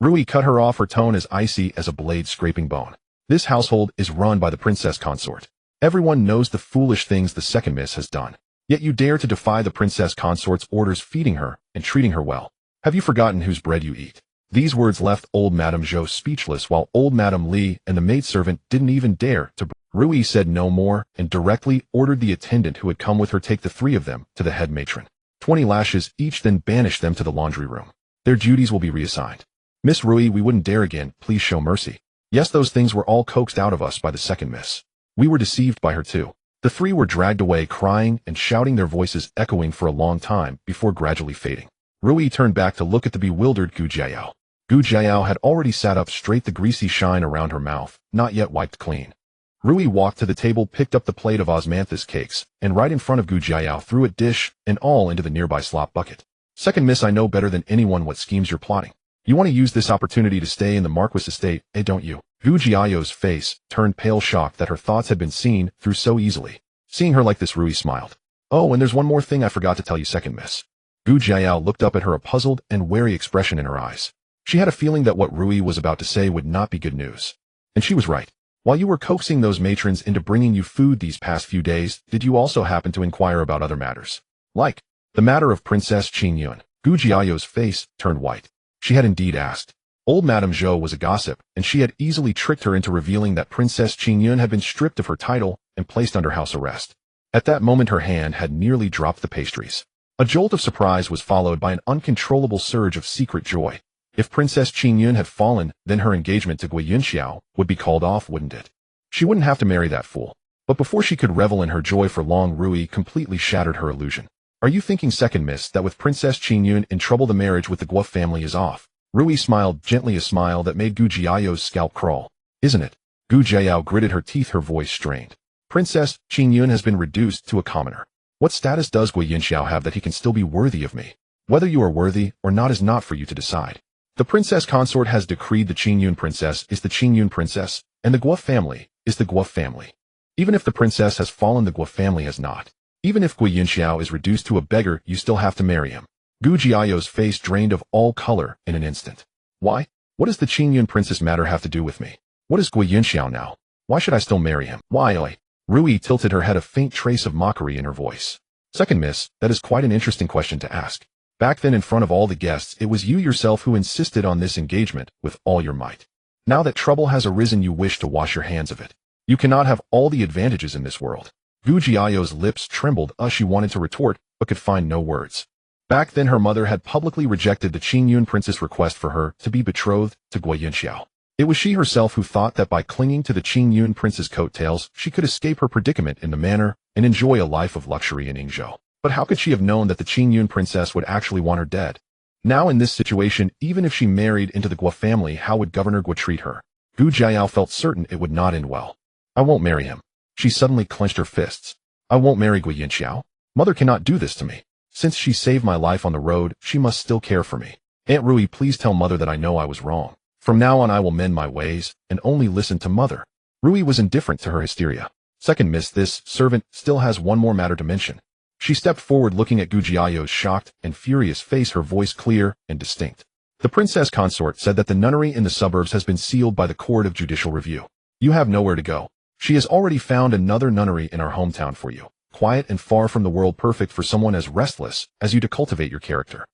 Rui cut her off, her tone as icy as a blade scraping bone. This household is run by the princess consort. Everyone knows the foolish things the second miss has done. Yet you dare to defy the princess consort's orders, feeding her and treating her well. Have you forgotten whose bread you eat? These words left old Madame Zhou speechless, while old Madame Li and the maidservant didn't even dare to. Rui said no more and directly ordered the attendant who had come with her take the three of them to the head matron. 20 lashes each, then banish them to the laundry room. Their duties will be reassigned. Miss Rui, we wouldn't dare again, please show mercy. Yes, those things were all coaxed out of us by the second miss. We were deceived by her too. The three were dragged away, crying and shouting, their voices echoing for a long time before gradually fading. Rui turned back to look at the bewildered Gu Jiayao. Gu Jiayao had already sat up straight, the greasy shine around her mouth not yet wiped clean. Rui walked to the table, picked up the plate of osmanthus cakes, and right in front of Gu Jiayao threw it, dish and all, into the nearby slop bucket. Second miss, I know better than anyone what schemes you're plotting. You want to use this opportunity to stay in the Marquis estate, don't you? Gu Jiayao's face turned pale, shocked that her thoughts had been seen through so easily. Seeing her like this, Rui smiled. Oh, and there's one more thing I forgot to tell you, second miss. Gu Jiayao looked up at her, a puzzled and wary expression in her eyes. She had a feeling that what Rui was about to say would not be good news. And she was right. While you were coaxing those matrons into bringing you food these past few days, did you also happen to inquire about other matters? Like the matter of Princess Qingyun? Gu Jiayao's face turned white. She had indeed asked. Old Madame Zhou was a gossip, and she had easily tricked her into revealing that Princess Qingyun had been stripped of her title and placed under house arrest. At that moment, her hand had nearly dropped the pastries. A jolt of surprise was followed by an uncontrollable surge of secret joy. If Princess Qingyun had fallen, then her engagement to Gui Yunxiao would be called off, wouldn't it? She wouldn't have to marry that fool. But before she could revel in her joy for long, Rui completely shattered her illusion. Are you thinking, second miss, that with Princess Qingyun in trouble, the marriage with the Guo family is off? Rui smiled gently, a smile that made Gu Jiayao's scalp crawl. Isn't it? Gu Jiayao gritted her teeth, her voice strained. Princess Qingyun has been reduced to a commoner. What status does Gui Yunxiao have that he can still be worthy of me? Whether you are worthy or not is not for you to decide. The princess consort has decreed the Qingyun princess is the Qingyun princess, and the Guo family is the Guo family. Even if the princess has fallen, the Guo family has not. Even if Gui Yunxiao is reduced to a beggar, you still have to marry him. Gu Jiayao's face drained of all color in an instant. Why? What does the Qingyun princess matter have to do with me? What is Gui Yunxiao now? Why should I still marry him? Why? Rui tilted her head, a faint trace of mockery in her voice. Second miss, that is quite an interesting question to ask. Back then, in front of all the guests, it was you yourself who insisted on this engagement with all your might. Now that trouble has arisen, you wish to wash your hands of it. You cannot have all the advantages in this world. Gu Jiayao's lips trembled as she wanted to retort, but could find no words. Back then, her mother had publicly rejected the Qingyun princess' request for her to be betrothed to Gui Yunxiao. It was she herself who thought that by clinging to the Qing prince's coattails, she could escape her predicament in the manor and enjoy a life of luxury in Yingzhou. But how could she have known that the Qing princess would actually want her dead? Now in this situation, even if she married into the Gu family, how would Governor Gu treat her? Gu Jiao felt certain it would not end well. I won't marry him. She suddenly clenched her fists. I won't marry Gu Yinxiao. Mother cannot do this to me. Since she saved my life on the road, she must still care for me. Aunt Rui, please tell Mother that I know I was wrong. From now on I will mend my ways, and only listen to Mother. Rui was indifferent to her hysteria. Second miss, this servant still has one more matter to mention. She stepped forward looking at Gu Jiao's shocked and furious face, her voice clear and distinct. The princess consort said that the nunnery in the suburbs has been sealed by the Court of Judicial Review. You have nowhere to go. She has already found another nunnery in our hometown for you. Quiet and far from the world, perfect for someone as restless as you to cultivate your character.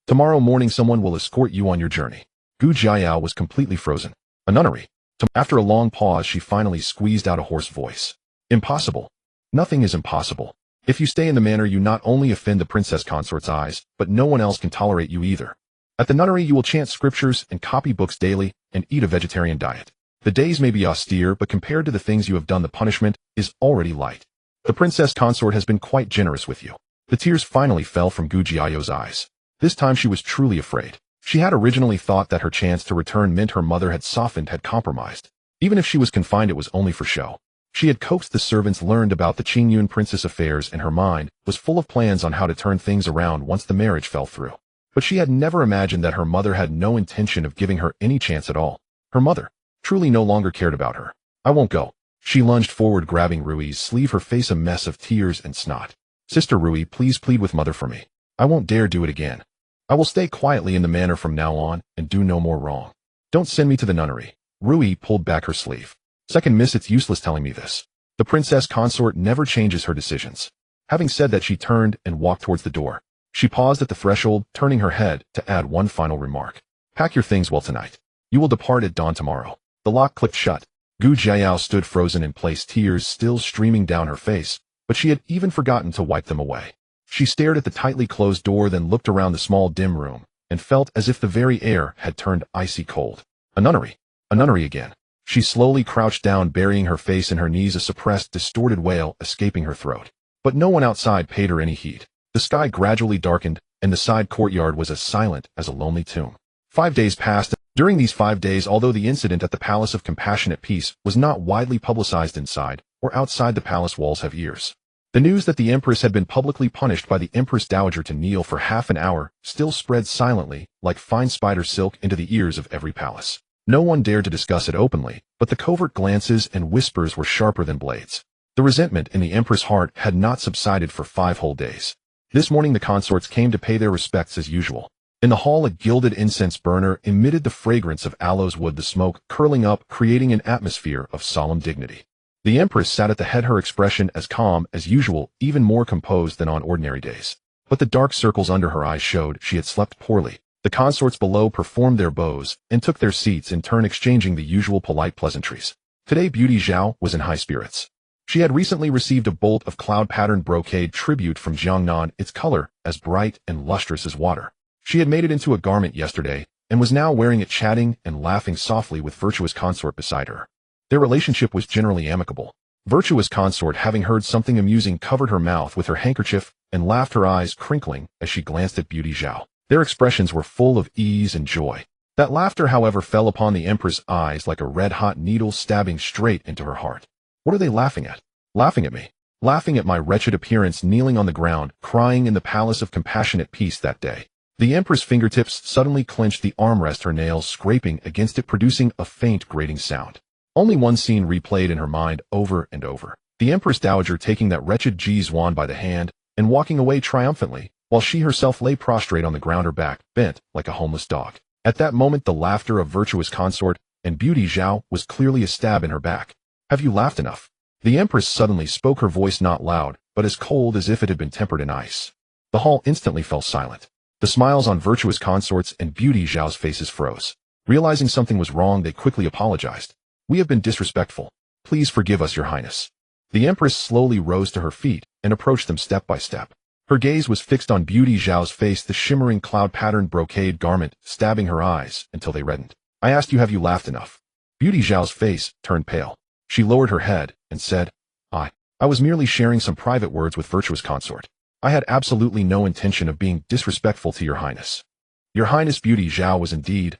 Tomorrow morning someone will escort you on your journey. Gu Jiao was completely frozen. A nunnery. After a long pause, she finally squeezed out a hoarse voice. Impossible. Nothing is impossible. If you stay in the manor, you not only offend the princess consort's eyes, but no one else can tolerate you either. At the nunnery you will chant scriptures and copy books daily and eat a vegetarian diet. The days may be austere, but compared to the things you have done, the punishment is already light. The princess consort has been quite generous with you. The tears finally fell from Gu Jiao's eyes. This time she was truly afraid. She had originally thought that her chance to return meant her mother had softened, had compromised. Even if she was confined, it was only for show. She had coaxed the servants, learned about the Qing princess affairs, and her mind was full of plans on how to turn things around once the marriage fell through. But she had never imagined that her mother had no intention of giving her any chance at all. Her mother truly no longer cared about her. I won't go. She lunged forward, grabbing Rui's sleeve, her face a mess of tears and snot. Sister Rui, please plead with Mother for me. I won't dare do it again. I will stay quietly in the manor from now on and do no more wrong. Don't send me to the nunnery. Rui pulled back her sleeve. Second miss, it's useless telling me this. The princess consort never changes her decisions. Having said that, she turned and walked towards the door. She paused at the threshold, turning her head to add one final remark. Pack your things well tonight. You will depart at dawn tomorrow. The lock clicked shut. Gu Jiao stood frozen in place, tears still streaming down her face, but she had even forgotten to wipe them away. She stared at the tightly closed door, then looked around the small dim room, and felt as if the very air had turned icy cold. A nunnery. A nunnery again. She slowly crouched down, burying her face in her knees, a suppressed, distorted wail escaping her throat. But no one outside paid her any heed. The sky gradually darkened, and the side courtyard was as silent as a lonely tomb. 5 days passed. During these 5 days, although the incident at the Palace of Compassionate Peace was not widely publicized inside or outside the palace walls have ears, the news that the Empress had been publicly punished by the Empress Dowager to kneel for half an hour still spread silently like fine spider silk into the ears of every palace. No one dared to discuss it openly, but the covert glances and whispers were sharper than blades. The resentment in the Empress' heart had not subsided for 5 whole days. This morning the consorts came to pay their respects as usual. In the hall, a gilded incense burner emitted the fragrance of aloes wood, the smoke curling up, creating an atmosphere of solemn dignity. The Empress sat at the head, her expression as calm as usual, even more composed than on ordinary days. But the dark circles under her eyes showed she had slept poorly. The consorts below performed their bows and took their seats, in turn exchanging the usual polite pleasantries. Today Beauty Zhao was in high spirits. She had recently received a bolt of cloud-patterned brocade tribute from Jiangnan, its color as bright and lustrous as water. She had made it into a garment yesterday, and was now wearing it, chatting and laughing softly with Virtuous Consort beside her. Their relationship was generally amicable. Virtuous Consort, having heard something amusing, covered her mouth with her handkerchief and laughed, her eyes crinkling as she glanced at Beauty Zhao. Their expressions were full of ease and joy. That laughter, however, fell upon the Empress' eyes like a red-hot needle stabbing straight into her heart. What are they laughing at? Laughing at me. Laughing at my wretched appearance kneeling on the ground, crying in the Palace of Compassionate Peace that day. The Empress' fingertips suddenly clenched the armrest, her nails scraping against it, producing a faint grating sound. Only one scene replayed in her mind over and over. The Empress Dowager taking that wretched Ji Duan by the hand and walking away triumphantly, while she herself lay prostrate on the ground, her back bent like a homeless dog. At that moment, the laughter of Virtuous Consort and Beauty Zhao was clearly a stab in her back. Have you laughed enough? The Empress suddenly spoke, her voice not loud, but as cold as if it had been tempered in ice. The hall instantly fell silent. The smiles on Virtuous Consort's and Beauty Zhao's faces froze. Realizing something was wrong, they quickly apologized. We have been disrespectful. Please forgive us, Your Highness. The Empress slowly rose to her feet and approached them step by step. Her gaze was fixed on Beauty Zhao's face, the shimmering cloud-patterned brocade garment stabbing her eyes until they reddened. I asked you, have you laughed enough? Beauty Zhao's face turned pale. She lowered her head and said, I was merely sharing some private words with virtuous consort. I had absolutely no intention of being disrespectful to your highness. Your highness. Beauty Zhao was indeed,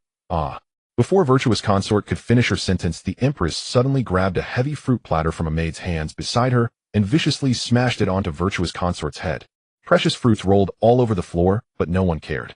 Before virtuous consort could finish her sentence, the empress suddenly grabbed a heavy fruit platter from a maid's hands beside her and viciously smashed it onto virtuous consort's head. Precious fruits rolled all over the floor, but no one cared.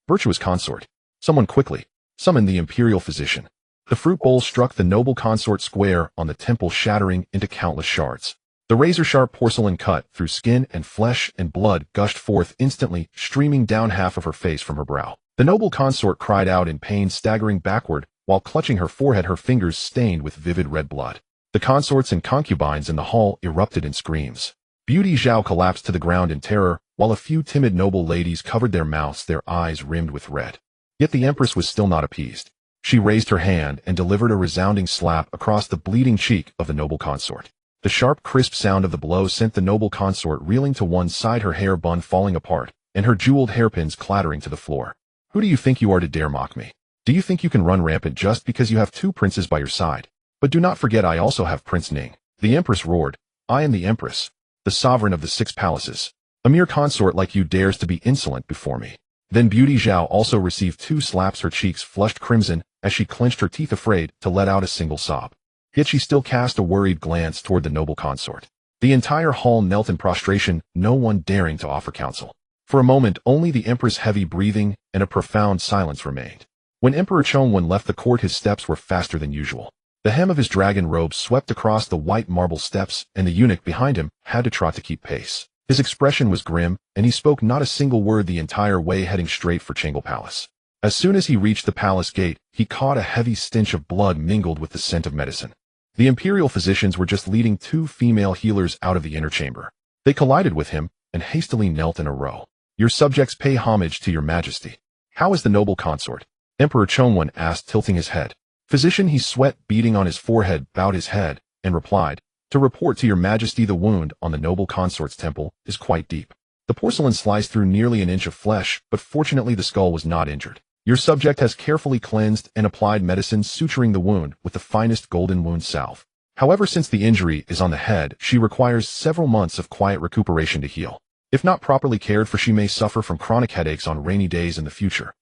Virtuous consort. Someone quickly summoned the imperial physician. The fruit bowl struck the noble consort square on the temple, shattering into countless shards. The razor-sharp porcelain cut through skin and flesh, and blood gushed forth instantly, streaming down half of her face from her brow. The noble consort cried out in pain, staggering backward, while clutching her forehead, her fingers stained with vivid red blood. The consorts and concubines in the hall erupted in screams. Beauty Zhao collapsed to the ground in terror, while a few timid noble ladies covered their mouths, their eyes rimmed with red. Yet the empress was still not appeased. She raised her hand and delivered a resounding slap across the bleeding cheek of the noble consort. The sharp, crisp sound of the blow sent the noble consort reeling to one side, her hair bun falling apart, and her jeweled hairpins clattering to the floor. Who do you think you are to dare mock me? Do you think you can run rampant just because you have two princes by your side? But do not forget, I also have Prince Ning. The empress roared. I am the empress, the sovereign of the 6 palaces. A mere consort like you dares to be insolent before me. Then Beauty Zhao also received 2 slaps, her cheeks flushed crimson as she clenched her teeth, afraid to let out a single sob. Yet she still cast a worried glance toward the noble consort. The entire hall knelt in prostration, no one daring to offer counsel. For a moment, only the empress' heavy breathing and a profound silence remained. When Emperor Chongwen left the court, his steps were faster than usual. The hem of his dragon robe swept across the white marble steps, and the eunuch behind him had to trot to keep pace. His expression was grim, and he spoke not a single word the entire way, heading straight for Chengal Palace. As soon as he reached the palace gate, he caught a heavy stench of blood mingled with the scent of medicine. The imperial physicians were just leading 2 female healers out of the inner chamber. They collided with him and hastily knelt in a row. Your subjects pay homage to your majesty. How is the noble consort? Emperor Chongwen asked, tilting his head. Physician, he, sweat beading on his forehead, bowed his head and replied, to report to your majesty, the wound on the noble consort's temple is quite deep. The porcelain sliced through nearly an inch of flesh, but fortunately the skull was not injured. Your subject has carefully cleansed and applied medicine, suturing the wound with the finest golden wound salve. However, since the injury is on the head, she requires several months of quiet recuperation to heal. If not properly cared for, she may suffer from chronic headaches on rainy days in the future.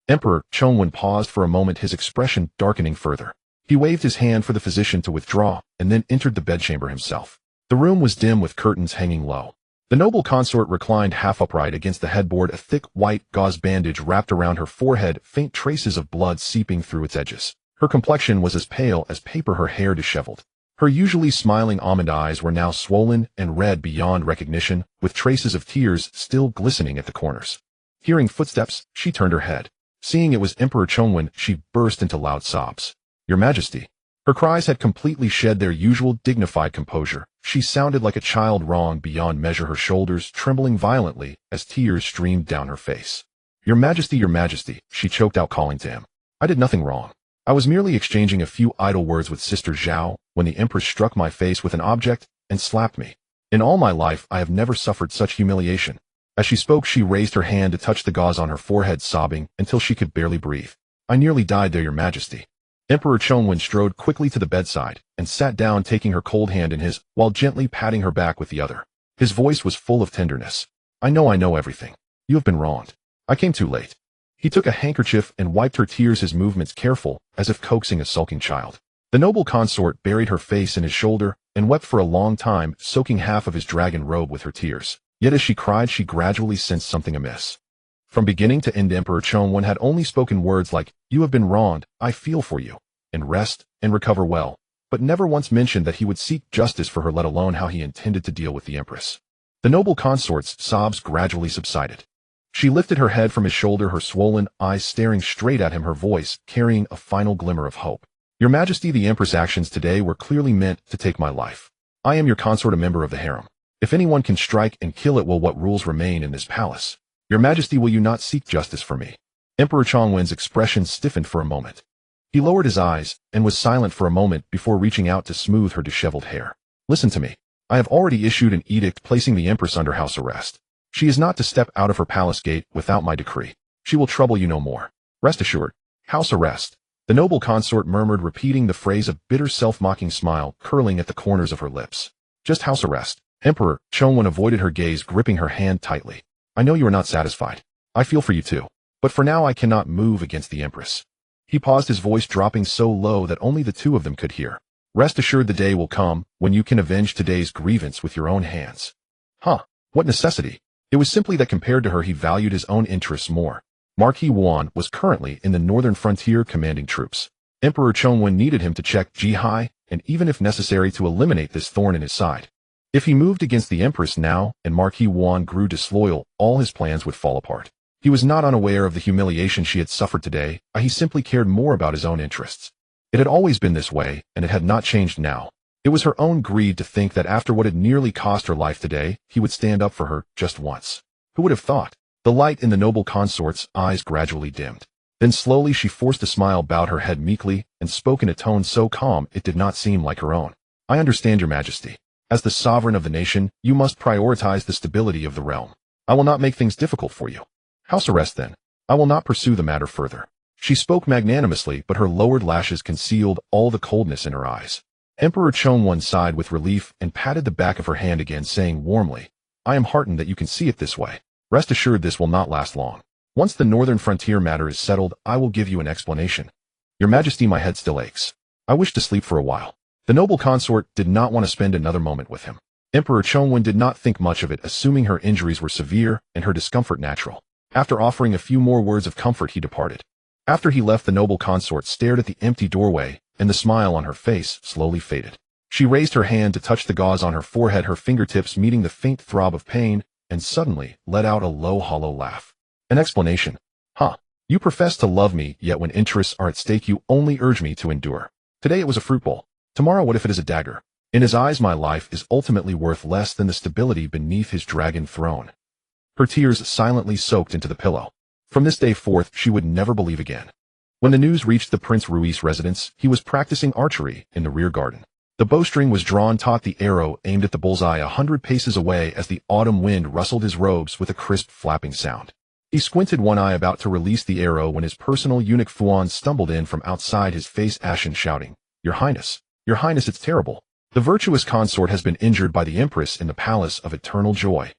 Emperor Chongwen paused for a moment, his expression darkening further. He waved his hand for the physician to withdraw, and then entered the bedchamber himself. The room was dim, with curtains hanging low. The noble consort reclined half upright against the headboard, a thick white gauze bandage wrapped around her forehead, faint traces of blood seeping through its edges. Her complexion was as pale as paper, her hair disheveled. Her usually smiling almond eyes were now swollen and red beyond recognition, with traces of tears still glistening at the corners. Hearing footsteps, she turned her head. Seeing it was Emperor Chongwen, she burst into loud sobs. Your Majesty. Her cries had completely shed their usual dignified composure. She sounded like a child, wronged beyond measure, her shoulders trembling violently as tears streamed down her face. Your Majesty, she choked out, calling to him. I did nothing wrong. I was merely exchanging a few idle words with Sister Zhao when the Empress struck my face with an object and slapped me. In all my life, I have never suffered such humiliation. As she spoke, she raised her hand to touch the gauze on her forehead, sobbing until she could barely breathe. I nearly died there, Your Majesty. Emperor Chongwen strode quickly to the bedside and sat down, taking her cold hand in his, while gently patting her back with the other. His voice was full of tenderness. I know everything. You have been wronged. I came too late. He took a handkerchief and wiped her tears, his movements careful, as if coaxing a sulking child. The noble consort buried her face in his shoulder and wept for a long time, soaking half of his dragon robe with her tears. Yet as she cried, she gradually sensed something amiss. From beginning to end, Emperor Chongwen had only spoken words like, you have been wronged, I feel for you, and rest and recover well, but never once mentioned that he would seek justice for her, let alone how he intended to deal with the Empress. The noble consort's sobs gradually subsided. She lifted her head from his shoulder, her swollen eyes staring straight at him, her voice carrying a final glimmer of hope. Your Majesty, the Empress' actions today were clearly meant to take my life. I am your consort, a member of the harem. If anyone can strike and kill, it will. What rules remain in this palace? Your Majesty, will you not seek justice for me? Emperor Chongwen's expression stiffened for a moment. He lowered his eyes and was silent for a moment before reaching out to smooth her disheveled hair. Listen to me. I have already issued an edict placing the Empress under house arrest. She is not to step out of her palace gate without my decree. She will trouble you no more. Rest assured. House arrest. The noble consort murmured, repeating the phrase, a bitter self-mocking smile curling at the corners of her lips. Just house arrest. Emperor Chongwen avoided her gaze, gripping her hand tightly. I know you are not satisfied. I feel for you too. But for now I cannot move against the Empress. He paused, his voice dropping so low that only the two of them could hear. Rest assured the day will come when you can avenge today's grievance with your own hands. Huh? What necessity? It was simply that compared to her he valued his own interests more. Marquis Guan was currently in the northern frontier commanding troops. Emperor Chongwen needed him to check Ji Hai, and even if necessary to eliminate this thorn in his side. If he moved against the Empress now and Marquis Guan grew disloyal, all his plans would fall apart. He was not unaware of the humiliation she had suffered today, he simply cared more about his own interests. It had always been this way, and it had not changed now. It was her own greed to think that after what had nearly cost her life today, he would stand up for her just once. Who would have thought? The light in the noble consort's eyes gradually dimmed. Then slowly she forced a smile, bowed her head meekly, and spoke in a tone so calm it did not seem like her own. I understand, your majesty. As the sovereign of the nation, you must prioritize the stability of the realm. I will not make things difficult for you. House arrest then. I will not pursue the matter further. She spoke magnanimously, but her lowered lashes concealed all the coldness in her eyes. Emperor Chongwen sighed with relief and patted the back of her hand again, saying warmly, I am heartened that you can see it this way. Rest assured this will not last long. Once the northern frontier matter is settled, I will give you an explanation. Your majesty, my head still aches. I wish to sleep for a while. The noble consort did not want to spend another moment with him. Emperor Chongwen did not think much of it, assuming her injuries were severe and her discomfort natural. After offering a few more words of comfort, he departed. After he left, the noble consort stared at the empty doorway, and the smile on her face slowly faded. She raised her hand to touch the gauze on her forehead, her fingertips meeting the faint throb of pain, and suddenly let out a low, hollow laugh. An explanation. Huh. You profess to love me, yet when interests are at stake you only urge me to endure. Today it was a fruit bowl. Tomorrow what if it is a dagger? In his eyes my life is ultimately worth less than the stability beneath his dragon throne. Her tears silently soaked into the pillow. From this day forth she would never believe again. When the news reached the Prince Rui's residence, he was practicing archery in the rear garden. The bowstring was drawn taut, the arrow aimed at the bullseye 100 paces away as the autumn wind rustled his robes with a crisp flapping sound. He squinted one eye, about to release the arrow, when his personal eunuch Fuan stumbled in from outside, his face ashen, shouting, Your Highness, it's terrible. The virtuous consort has been injured by the Empress in the Palace of Eternal Joy.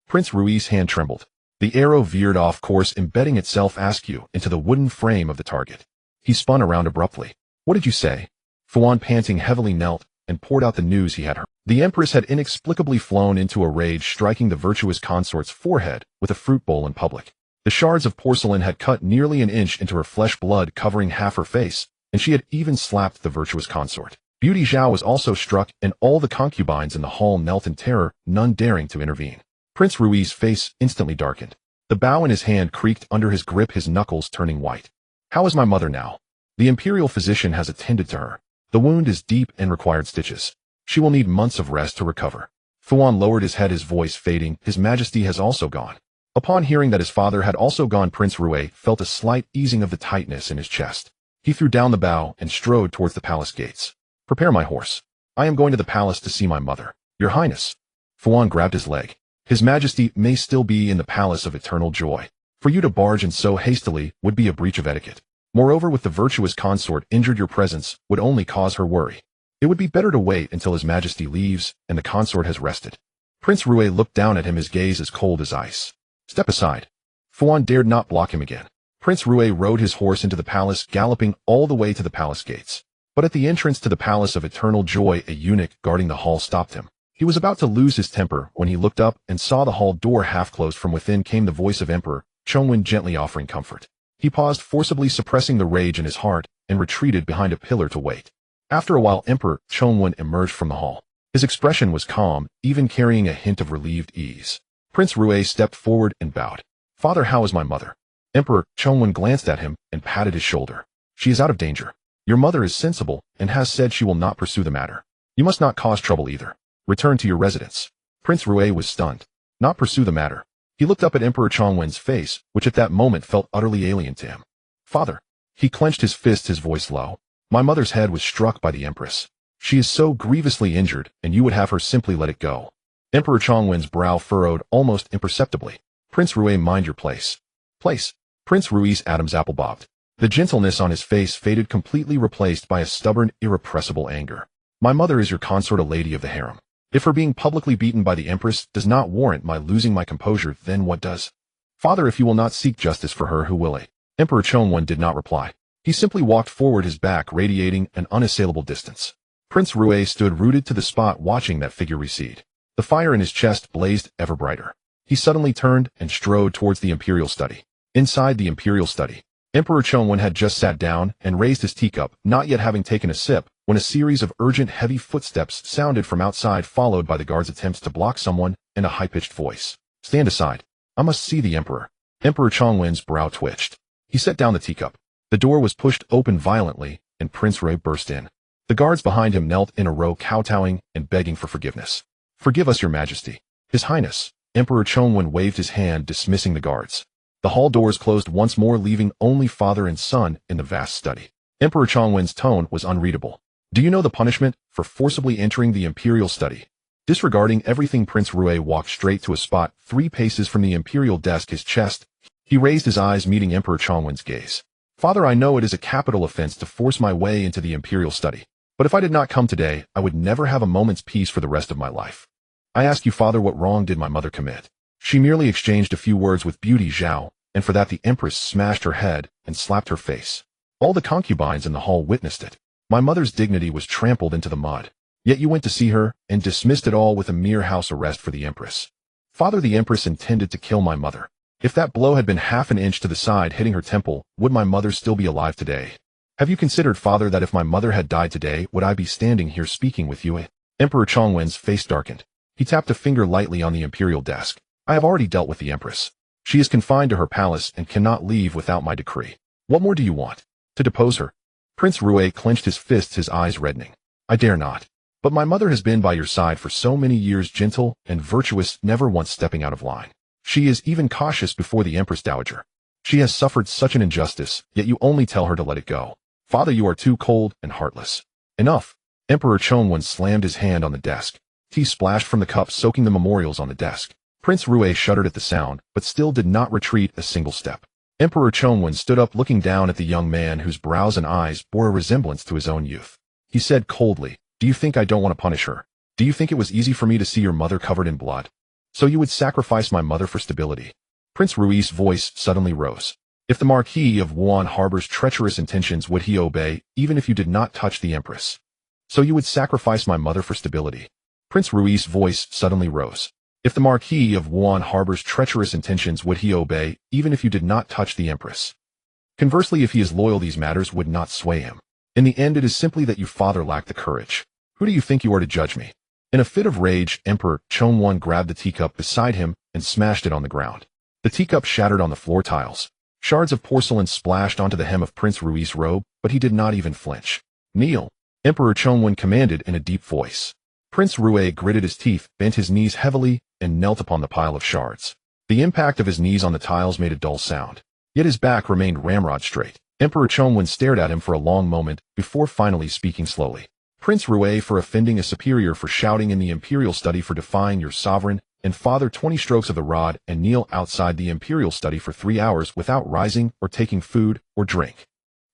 Prince Rui's hand trembled. The arrow veered off course, embedding itself askew into the wooden frame of the target. He spun around abruptly. What did you say? Fuan, panting heavily, knelt and poured out the news he had heard. The Empress had inexplicably flown into a rage, striking the virtuous consort's forehead with a fruit bowl in public. The shards of porcelain had cut nearly an inch into her flesh, blood covering half her face, and she had even slapped the virtuous consort. Beauty Zhao was also struck, and all the concubines in the hall knelt in terror, none daring to intervene. Prince Rui's face instantly darkened. The bow in his hand creaked under his grip, his knuckles turning white. How is my mother now? The imperial physician has attended to her. The wound is deep and required stitches. She will need months of rest to recover. Fuan lowered his head, his voice fading. His Majesty has also gone. Upon hearing that his father had also gone, Prince Rui felt a slight easing of the tightness in his chest. He threw down the bow and strode towards the palace gates. Prepare my horse. I am going to the palace to see my mother. Your Highness. Fuan grabbed his leg. His Majesty may still be in the Palace of Eternal Joy. For you to barge in so hastily would be a breach of etiquette. Moreover, with the virtuous consort injured, your presence would only cause her worry. It would be better to wait until His Majesty leaves and the consort has rested. Prince Rui looked down at him, his gaze as cold as ice. Step aside. Fuan dared not block him again. Prince Rui rode his horse into the palace, galloping all the way to the palace gates. But at the entrance to the Palace of Eternal Joy, a eunuch guarding the hall stopped him. He was about to lose his temper when he looked up and saw the hall door half closed. From within came the voice of Emperor Chongwen, gently offering comfort. He paused, forcibly suppressing the rage in his heart, and retreated behind a pillar to wait. After a while, Emperor Chongwen emerged from the hall. His expression was calm, even carrying a hint of relieved ease. Prince Rui stepped forward and bowed. Father, how is my mother? Emperor Chongwen glanced at him and patted his shoulder. She is out of danger. Your mother is sensible and has said she will not pursue the matter. You must not cause trouble either. Return to your residence. Prince Rui was stunned. Not pursue the matter. He looked up at Emperor Chongwen's face, which at that moment felt utterly alien to him. Father. He clenched his fists, his voice low. My mother's head was struck by the Empress. She is so grievously injured, and you would have her simply let it go. Emperor Chongwen's brow furrowed almost imperceptibly. Prince Rui, mind your place. Place. Prince Rui's Adam's apple bobbed. The gentleness on his face faded, completely replaced by a stubborn, irrepressible anger. My mother is your consort, a lady of the harem. If her being publicly beaten by the Empress does not warrant my losing my composure, then what does? Father, if you will not seek justice for her, who will? Emperor Chongwen did not reply. He simply walked forward, his back radiating an unassailable distance. Prince Rue stood rooted to the spot, watching that figure recede. The fire in his chest blazed ever brighter. He suddenly turned and strode towards the imperial study. Inside the imperial study, Emperor Chongwen had just sat down and raised his teacup, not yet having taken a sip, when a series of urgent, heavy footsteps sounded from outside, followed by the guard's attempts to block someone in a high-pitched voice. Stand aside. I must see the emperor. Emperor Chongwen's brow twitched. He set down the teacup. The door was pushed open violently, and Prince Rue burst in. The guards behind him knelt in a row, kowtowing and begging for forgiveness. Forgive us, your majesty. His highness. Emperor Chongwen waved his hand, dismissing the guards. The hall doors closed once more, leaving only father and son in the vast study. Emperor Chongwen's tone was unreadable. Do you know the punishment for forcibly entering the imperial study? Disregarding everything, Prince Rue walked straight to a spot 3 paces from the imperial desk, his chest. He raised his eyes, meeting Emperor Chongwen's gaze. Father, I know it is a capital offense to force my way into the imperial study, but if I did not come today, I would never have a moment's peace for the rest of my life. I ask you, Father, what wrong did my mother commit? She merely exchanged a few words with Beauty Zhao, and for that the Empress smashed her head and slapped her face. All the concubines in the hall witnessed it. My mother's dignity was trampled into the mud. Yet you went to see her and dismissed it all with a mere house arrest for the Empress. Father, the Empress intended to kill my mother. If that blow had been half an inch to the side, hitting her temple, would my mother still be alive today? Have you considered, Father, that if my mother had died today, would I be standing here speaking with you? Emperor Chongwen's face darkened. He tapped a finger lightly on the imperial desk. I have already dealt with the Empress. She is confined to her palace and cannot leave without my decree. What more do you want? To depose her? Prince Rue clenched his fists, his eyes reddening. I dare not. But my mother has been by your side for so many years, gentle and virtuous, never once stepping out of line. She is even cautious before the Empress Dowager. She has suffered such an injustice, yet you only tell her to let it go. Father, you are too cold and heartless. Enough. Emperor Chongwen slammed his hand on the desk. Tea splashed from the cup, soaking the memorials on the desk. Prince Rue shuddered at the sound, but still did not retreat a single step. Emperor Chongwen stood up, looking down at the young man whose brows and eyes bore a resemblance to his own youth. He said coldly, Do you think I don't want to punish her? Do you think it was easy for me to see your mother covered in blood? So you would sacrifice my mother for stability? Prince Rui's voice suddenly rose. If the Marquis of Wuan harbors treacherous intentions, would he obey, even if you did not touch the Empress? So you would sacrifice my mother for stability? Prince Rui's voice suddenly rose. If the Marquis of Wuan harbors treacherous intentions, would he obey, even if you did not touch the Empress? Conversely, if he is loyal, these matters would not sway him. In the end, it is simply that you, Father, lack the courage. Who do you think you are to judge me? In a fit of rage, Emperor Chongwen grabbed the teacup beside him and smashed it on the ground. The teacup shattered on the floor tiles. Shards of porcelain splashed onto the hem of Prince Rui's robe, but he did not even flinch. Kneel, Emperor Chongwen commanded in a deep voice. Prince Rue gritted his teeth, bent his knees heavily, and knelt upon the pile of shards. The impact of his knees on the tiles made a dull sound. Yet his back remained ramrod straight. Emperor Chongwen stared at him for a long moment, before finally speaking slowly. Prince Rue, for offending a superior, for shouting in the imperial study, for defying your sovereign, and Father, 20 strokes of the rod, and kneel outside the imperial study for 3 hours without rising or taking food or drink.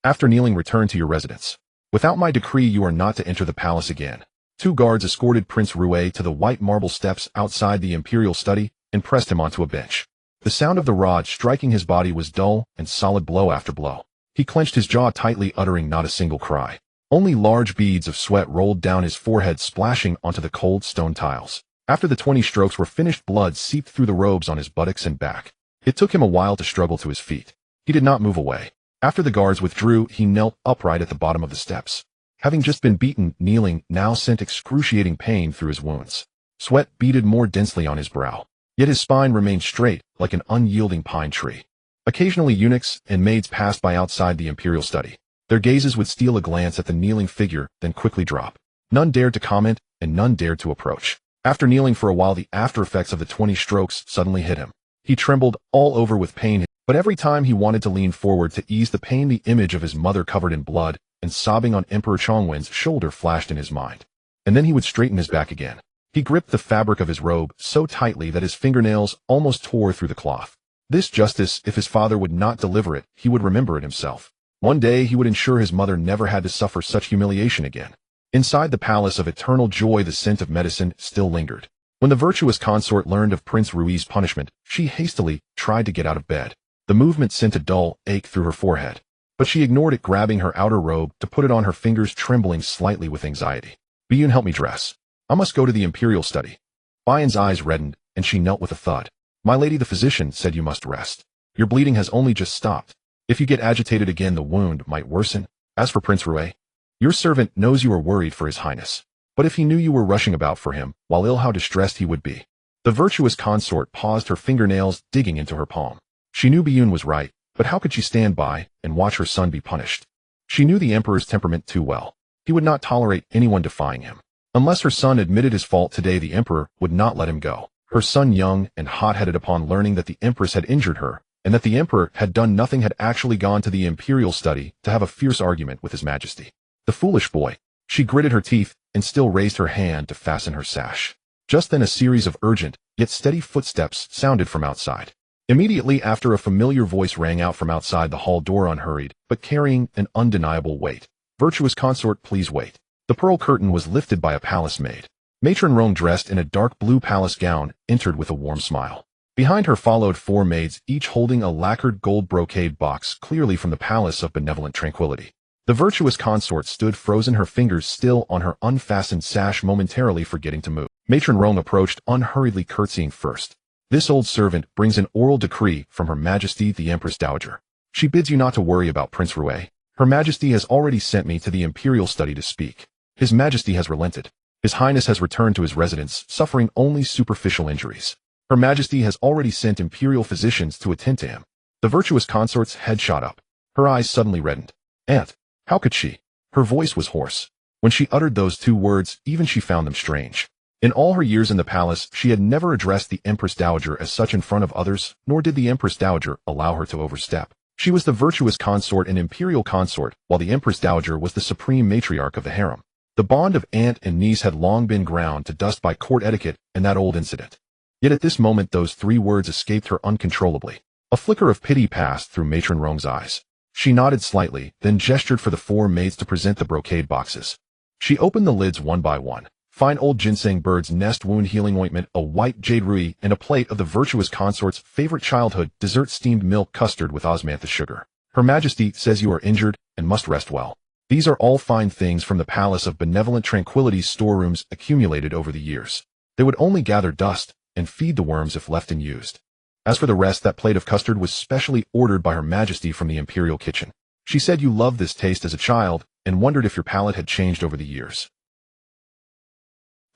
After kneeling, return to your residence. Without my decree, you are not to enter the palace again. 2 guards escorted Prince Rue to the white marble steps outside the imperial study and pressed him onto a bench. The sound of the rod striking his body was dull and solid, blow after blow. He clenched his jaw tightly, uttering not a single cry. Only large beads of sweat rolled down his forehead, splashing onto the cold stone tiles. After the 20 strokes were finished, blood seeped through the robes on his buttocks and back. It took him a while to struggle to his feet. He did not move away. After the guards withdrew, he knelt upright at the bottom of the steps. Having just been beaten, kneeling now sent excruciating pain through his wounds. Sweat beaded more densely on his brow. Yet his spine remained straight, like an unyielding pine tree. Occasionally eunuchs and maids passed by outside the imperial study. Their gazes would steal a glance at the kneeling figure, then quickly drop. None dared to comment, and none dared to approach. After kneeling for a while, the after effects of the 20 strokes suddenly hit him. He trembled all over with pain, but every time he wanted to lean forward to ease the pain, the image of his mother covered in blood and sobbing on Emperor Chongwen's shoulder flashed in his mind. And then he would straighten his back again. He gripped the fabric of his robe so tightly that his fingernails almost tore through the cloth. This justice, if his father would not deliver it, he would remember it himself. One day he would ensure his mother never had to suffer such humiliation again. Inside the palace of eternal joy, the scent of medicine still lingered. When the virtuous consort learned of Prince Rui's punishment, she hastily tried to get out of bed. The movement sent a dull ache through her forehead, but she ignored it, grabbing her outer robe to put it on her fingers, trembling slightly with anxiety. Biyun, help me dress. I must go to the imperial study. Biyun's eyes reddened, and she knelt with a thud. My lady, the physician said you must rest. Your bleeding has only just stopped. If you get agitated again, the wound might worsen. As for Prince Rui, your servant knows you are worried for his highness. But if he knew you were rushing about for him, while ill, how distressed he would be. The virtuous consort paused, her fingernails digging into her palm. She knew Biyun was right, but how could she stand by and watch her son be punished? She knew the emperor's temperament too well. He would not tolerate anyone defying him. Unless her son admitted his fault today, the emperor would not let him go. Her son, young and hot-headed upon learning that the empress had injured her, and that the emperor had done nothing, had actually gone to the imperial study to have a fierce argument with his majesty. The foolish boy. She gritted her teeth and still raised her hand to fasten her sash. Just then a series of urgent, yet steady footsteps sounded from outside. Immediately after, a familiar voice rang out from outside the hall door, unhurried, but carrying an undeniable weight. Virtuous consort, please wait. The pearl curtain was lifted by a palace maid. Matron Rong, dressed in a dark blue palace gown, entered with a warm smile. Behind her followed 4 maids, each holding a lacquered gold brocade box, clearly from the palace of benevolent tranquility. The virtuous consort stood frozen, her fingers still on her unfastened sash, momentarily forgetting to move. Matron Rong approached, unhurriedly curtsying first. This old servant brings an oral decree from Her Majesty the Empress Dowager. She bids you not to worry about Prince Rui. Her Majesty has already sent me to the imperial study to speak. His Majesty has relented. His Highness has returned to his residence, suffering only superficial injuries. Her Majesty has already sent imperial physicians to attend to him. The virtuous consort's head shot up. Her eyes suddenly reddened. Aunt, how could she? Her voice was hoarse. When she uttered those 2 words, even she found them strange. In all her years in the palace, she had never addressed the Empress Dowager as such in front of others, nor did the Empress Dowager allow her to overstep. She was the virtuous consort and imperial consort, while the Empress Dowager was the supreme matriarch of the harem. The bond of aunt and niece had long been ground to dust by court etiquette and that old incident. Yet at this moment those 3 words escaped her uncontrollably. A flicker of pity passed through Matron Rong's eyes. She nodded slightly, then gestured for the 4 maids to present the brocade boxes. She opened the lids one by one. Fine old ginseng bird's nest wound healing ointment, a white jade rui, and a plate of the virtuous consort's favorite childhood dessert, steamed milk custard with osmanthus sugar. Her Majesty says you are injured and must rest well. These are all fine things from the palace of benevolent tranquility's storerooms accumulated over the years. They would only gather dust and feed the worms if left unused. As for the rest, that plate of custard was specially ordered by Her Majesty from the imperial kitchen. She said you loved this taste as a child and wondered if your palate had changed over the years.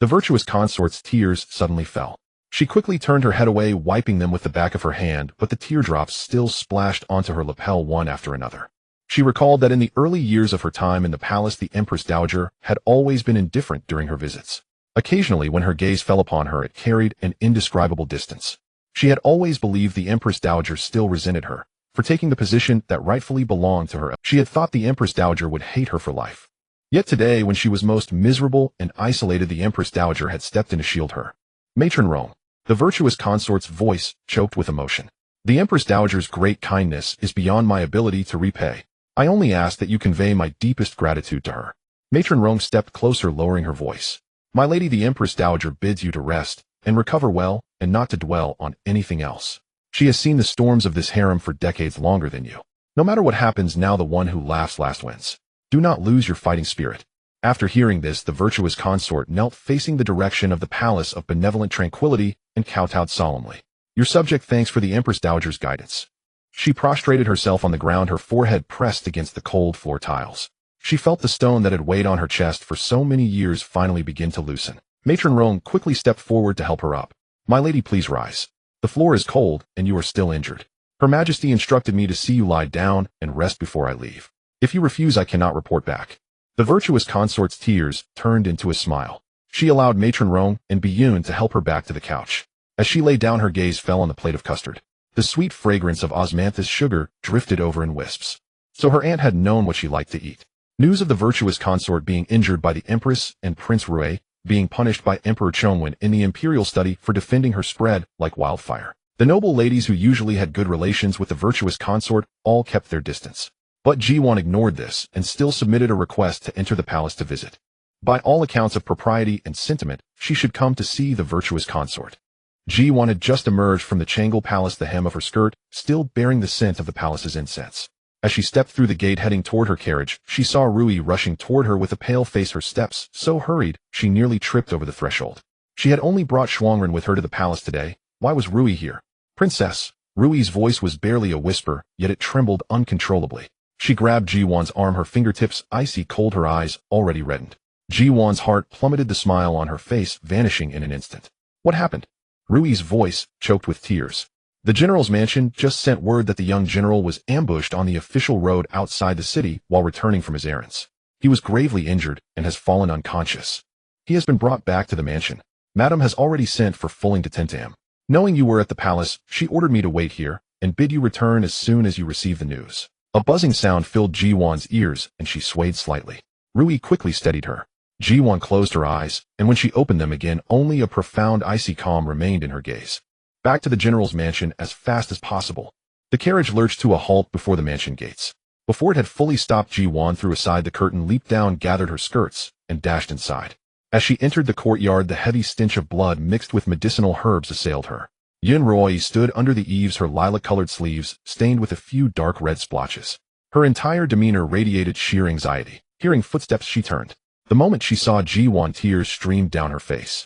The virtuous consort's tears suddenly fell. She quickly turned her head away, wiping them with the back of her hand, but the teardrops still splashed onto her lapel one after another. She recalled that in the early years of her time in the palace, the Empress Dowager had always been indifferent during her visits. Occasionally, when her gaze fell upon her, it carried an indescribable distance. She had always believed the Empress Dowager still resented her for taking the position that rightfully belonged to her. She had thought the Empress Dowager would hate her for life. Yet today, when she was most miserable and isolated, the Empress Dowager had stepped in to shield her. Matron Rome. The virtuous consort's voice choked with emotion. The Empress Dowager's great kindness is beyond my ability to repay. I only ask that you convey my deepest gratitude to her. Matron Rome stepped closer, lowering her voice. My lady, the Empress Dowager bids you to rest and recover well, and not to dwell on anything else. She has seen the storms of this harem for decades longer than you. No matter what happens now, the one who laughs last wins. Do not lose your fighting spirit. After hearing this, the virtuous consort knelt facing the direction of the palace of benevolent tranquility and kowtowed solemnly. Your subject thanks for the Empress Dowager's guidance. She prostrated herself on the ground, her forehead pressed against the cold floor tiles. She felt the stone that had weighed on her chest for so many years finally begin to loosen. Matron Rome quickly stepped forward to help her up. My lady, please rise. The floor is cold, and you are still injured. Her Majesty instructed me to see you lie down and rest before I leave. If you refuse, I cannot report back. The virtuous consort's tears turned into a smile. She allowed Matron Rome and Biyun to help her back to the couch. As she lay down, her gaze fell on the plate of custard. The sweet fragrance of osmanthus sugar drifted over in wisps. So her aunt had known what she liked to eat. News of the virtuous consort being injured by the Empress and Prince Rui being punished by Emperor Chongwen in the imperial study for defending her spread like wildfire. The noble ladies who usually had good relations with the virtuous consort all kept their distance. But Ji Duan ignored this and still submitted a request to enter the palace to visit. By all accounts of propriety and sentiment, she should come to see the virtuous consort. Ji Duan had just emerged from the Changle Palace, the hem of her skirt still bearing the scent of the palace's incense. As she stepped through the gate heading toward her carriage, she saw Rui rushing toward her with a pale face, her steps so hurried she nearly tripped over the threshold. She had only brought Shuangren with her to the palace today. Why was Rui here? Princess. Rui's voice was barely a whisper, yet it trembled uncontrollably. She grabbed Ji Duan's arm, her fingertips icy cold, her eyes already reddened. Ji Duan's heart plummeted, the smile on her face vanishing in an instant. What happened? Rui's voice choked with tears. The general's mansion just sent word that the young general was ambushed on the official road outside the city while returning from his errands. He was gravely injured and has fallen unconscious. He has been brought back to the mansion. Madame has already sent for Fulling to tend to him. Knowing you were at the palace, she ordered me to wait here and bid you return as soon as you receive the news. A buzzing sound filled Ji Duan's ears and she swayed slightly. Rui quickly steadied her. Ji Duan closed her eyes, and when she opened them again, only a profound icy calm remained in her gaze. Back to the general's mansion as fast as possible. The carriage lurched to a halt before the mansion gates. Before it had fully stopped, Ji Duan threw aside the curtain, leaped down, gathered her skirts, and dashed inside. As she entered the courtyard, the heavy stench of blood mixed with medicinal herbs assailed her. Yun Rui stood under the eaves, her lilac-colored sleeves stained with a few dark red splotches. Her entire demeanor radiated sheer anxiety. Hearing footsteps, she turned. The moment she saw Ji Duan, tears streamed down her face.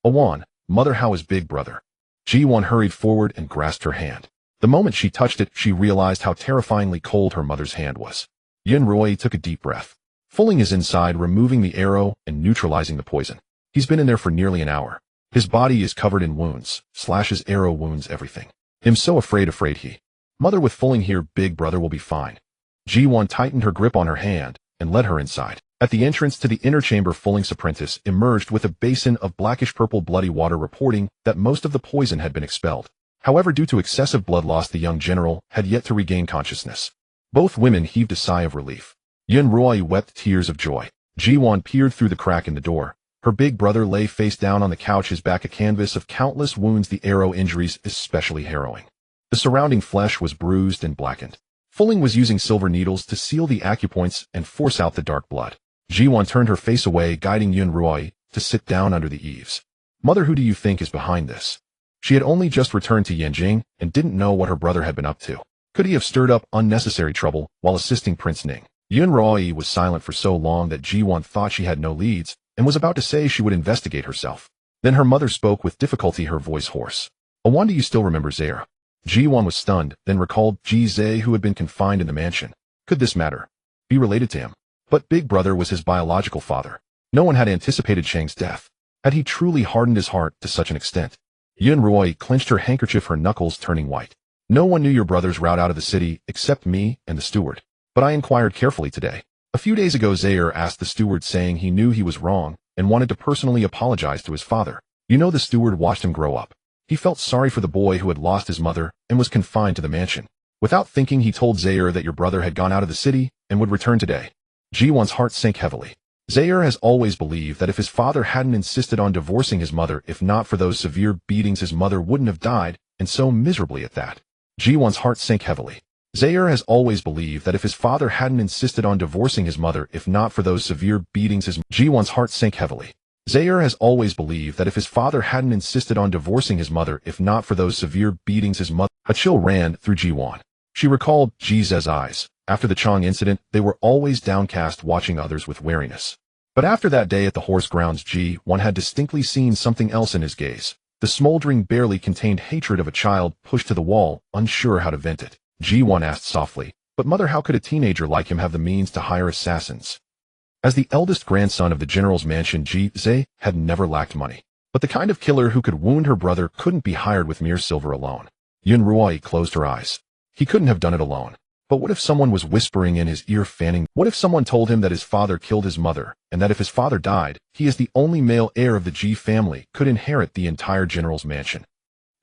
Awan, mother, how is big brother? Ji Duan hurried forward and grasped her hand. The moment she touched it, she realized how terrifyingly cold her mother's hand was. Yun Rui took a deep breath. Fulling is inside, removing the arrow and neutralizing the poison. He's been in there for nearly an hour. His body is covered in wounds, slashes, arrow wounds, everything. I'm so afraid he. Mother, with Fulling here, big brother will be fine. Ji Duan tightened her grip on her hand and led her inside. At the entrance to the inner chamber, Fulling's apprentice emerged with a basin of blackish-purple bloody water, reporting that most of the poison had been expelled. However, due to excessive blood loss, the young general had yet to regain consciousness. Both women heaved a sigh of relief. Yun Rui wept tears of joy. Ji Duan peered through the crack in the door. Her big brother lay face down on the couch, his back a canvas of countless wounds, the arrow injuries especially harrowing. The surrounding flesh was bruised and blackened. Fulling was using silver needles to seal the acupoints and force out the dark blood. Ji Duan turned her face away, guiding Yun Rui to sit down under the eaves. Mother, who do you think is behind this? She had only just returned to Yanjing and didn't know what her brother had been up to. Could he have stirred up unnecessary trouble while assisting Prince Ning? Yun Rui was silent for so long that Ji Duan thought she had no leads and was about to say she would investigate herself. Then her mother spoke with difficulty, her voice hoarse. Awan, do you still remember Zaire? Ji Duan was stunned, then recalled Ji Zhe, who had been confined in the mansion. Could this matter be related to him? But big brother was his biological father. No one had anticipated Chang's death. Had he truly hardened his heart to such an extent? Yun Rui clenched her handkerchief, her knuckles turning white. No one knew your brother's route out of the city except me and the steward. But I inquired carefully today. A few days ago, Zaire asked the steward, saying he knew he was wrong and wanted to personally apologize to his father. You know, the steward watched him grow up. He felt sorry for the boy who had lost his mother and was confined to the mansion. Without thinking, he told Zaire that your brother had gone out of the city and would return today. Ji Duan's heart sank heavily. Zaire has always believed that if his father hadn't insisted on divorcing his mother, if not for those severe beatings, his mother wouldn't have died, and so miserably at that. Ji Duan's heart sank heavily. Zaire has always believed that if his father hadn't insisted on divorcing his mother, if not for those severe beatings, Ji Duan's heart sank heavily. Zaire has always believed that if his father hadn't insisted on divorcing his mother, if not for those severe beatings, his mother. A chill ran through Ji Duan. She recalled Ji Ze's eyes. After the Chang incident, they were always downcast, watching others with wariness. But after that day at the horse grounds, Ji Duan had distinctly seen something else in his gaze. The smoldering, barely contained hatred of a child pushed to the wall, unsure how to vent it. Ji Duan asked softly, "But mother, how could a teenager like him have the means to hire assassins?" As the eldest grandson of the general's mansion, Ji Ze had never lacked money. But the kind of killer who could wound her brother couldn't be hired with mere silver alone. Yun Rui closed her eyes. He couldn't have done it alone. But what if someone was whispering in his ear, fanning? What if someone told him that his father killed his mother, and that if his father died, he, as the only male heir of the Ji family, could inherit the entire general's mansion?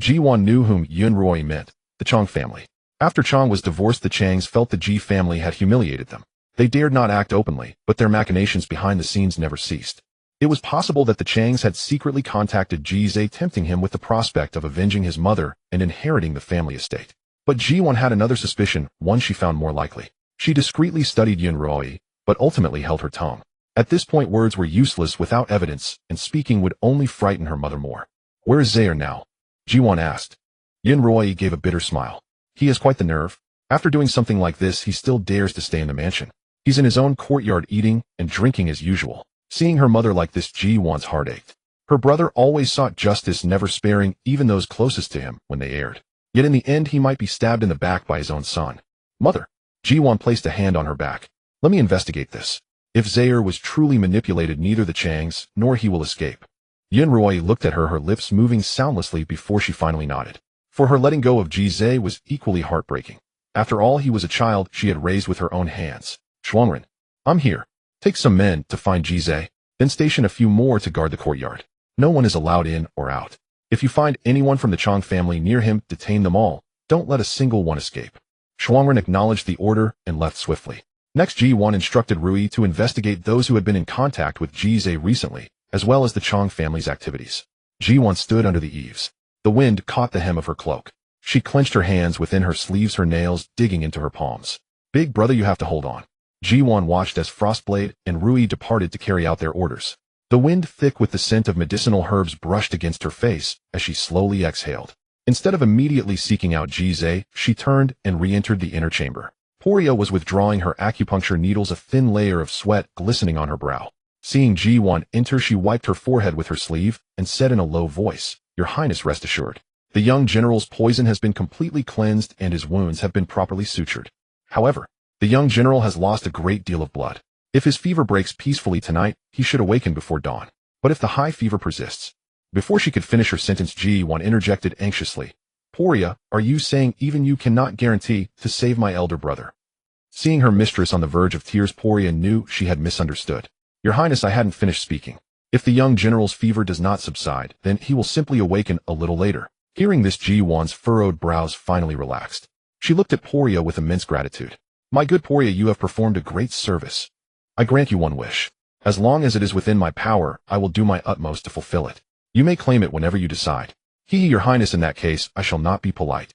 Ji Duan knew whom Yun Rui meant, the Chang family. After Chang was divorced, the Changs felt the Ji family had humiliated them. They dared not act openly, but their machinations behind the scenes never ceased. It was possible that the Changs had secretly contacted Ji Ze, tempting him with the prospect of avenging his mother and inheriting the family estate. But Ji Duan had another suspicion, one she found more likely. She discreetly studied Yunrui, but ultimately held her tongue. At this point words were useless without evidence, and speaking would only frighten her mother more. Where is Zaire now? Ji Duan asked. Yunrui gave a bitter smile. He has quite the nerve. After doing something like this, he still dares to stay in the mansion. He's in his own courtyard eating and drinking as usual. Seeing her mother like this, Ji Duan's heart ached. Her brother always sought justice, never sparing even those closest to him when they erred. Yet in the end he might be stabbed in the back by his own son. Mother. Ji Duan placed a hand on her back. Let me investigate this. If Zaire was truly manipulated, neither the Changs nor he will escape. Yunrui looked at her, her lips moving soundlessly before she finally nodded. For her, letting go of Ji Zhe was equally heartbreaking. After all, he was a child she had raised with her own hands. Shuangren. I'm here. Take some men to find Ji Zhe, then station a few more to guard the courtyard. No one is allowed in or out. If you find anyone from the Chang family near him, detain them all. Don't let a single one escape. Shuangren acknowledged the order and left swiftly. Next, Ji Duan instructed Rui to investigate those who had been in contact with Ji Zhe recently, as well as the Chang family's activities. Ji Duan stood under the eaves. The wind caught the hem of her cloak. She clenched her hands within her sleeves, her nails digging into her palms. Big brother, you have to hold on. Ji Duan watched as Frostblade and Rui departed to carry out their orders. The wind, thick with the scent of medicinal herbs, brushed against her face as she slowly exhaled. Instead of immediately seeking out Ji Zhe, she turned and re-entered the inner chamber. Poria was withdrawing her acupuncture needles, a thin layer of sweat glistening on her brow. Seeing Ji Duan enter, she wiped her forehead with her sleeve and said in a low voice, Your Highness, rest assured. The young general's poison has been completely cleansed and his wounds have been properly sutured. However, the young general has lost a great deal of blood. If his fever breaks peacefully tonight, he should awaken before dawn. But if the high fever persists... Before she could finish her sentence, Ji Duan interjected anxiously. Poria, are you saying even you cannot guarantee to save my elder brother? Seeing her mistress on the verge of tears, Poria knew she had misunderstood. Your Highness, I hadn't finished speaking. If the young general's fever does not subside, then he will simply awaken a little later. Hearing this, Ji Duan's furrowed brows finally relaxed. She looked at Poria with immense gratitude. My good Poria, you have performed a great service. I grant you one wish. As long as it is within my power, I will do my utmost to fulfill it. You may claim it whenever you decide. Your Highness, in that case, I shall not be polite.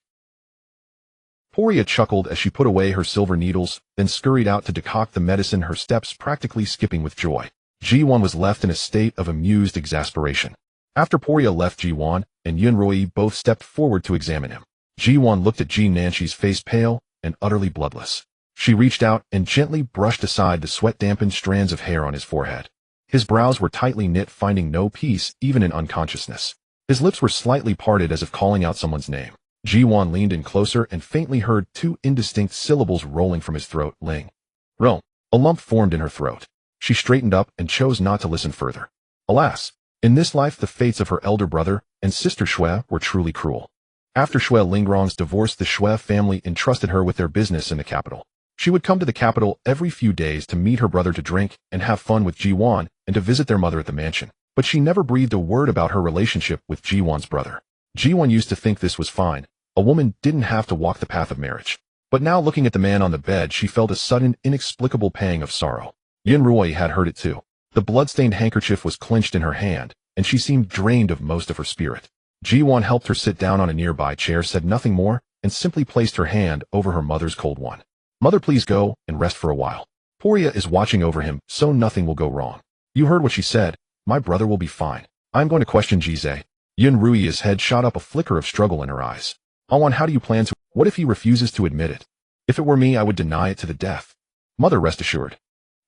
Poria chuckled as she put away her silver needles, then scurried out to decoct the medicine, her steps practically skipping with joy. Ji Duan was left in a state of amused exasperation. After Poria left, Ji Duan and Yunrui both stepped forward to examine him. Ji Duan looked at Ji Nanshi's face, pale and utterly bloodless. She reached out and gently brushed aside the sweat-dampened strands of hair on his forehead. His brows were tightly knit, finding no peace even in unconsciousness. His lips were slightly parted as if calling out someone's name. Ji Duan leaned in closer and faintly heard two indistinct syllables rolling from his throat. Ling. Ro. A lump formed in her throat. She straightened up and chose not to listen further. Alas, in this life the fates of her elder brother and sister Shui were truly cruel. After Shui Lingrong's divorce, the Shui family entrusted her with their business in the capital. She would come to the capital every few days to meet her brother, to drink and have fun with Ji Duan, and to visit their mother at the mansion. But she never breathed a word about her relationship with Ji Duan's brother. Ji Duan used to think this was fine. A woman didn't have to walk the path of marriage. But now, looking at the man on the bed, she felt a sudden, inexplicable pang of sorrow. Yunrui had heard it too. The blood-stained handkerchief was clenched in her hand, and she seemed drained of most of her spirit. Ji Duan helped her sit down on a nearby chair, said nothing more, and simply placed her hand over her mother's cold one. Mother, please go and rest for a while. Poria is watching over him, so nothing will go wrong. You heard what she said. My brother will be fine. I'm going to question Ji Zhe. Yunrui's head shot up, a flicker of struggle in her eyes. Awan, how do you plan to? What if he refuses to admit it? If it were me, I would deny it to the death. Mother, rest assured.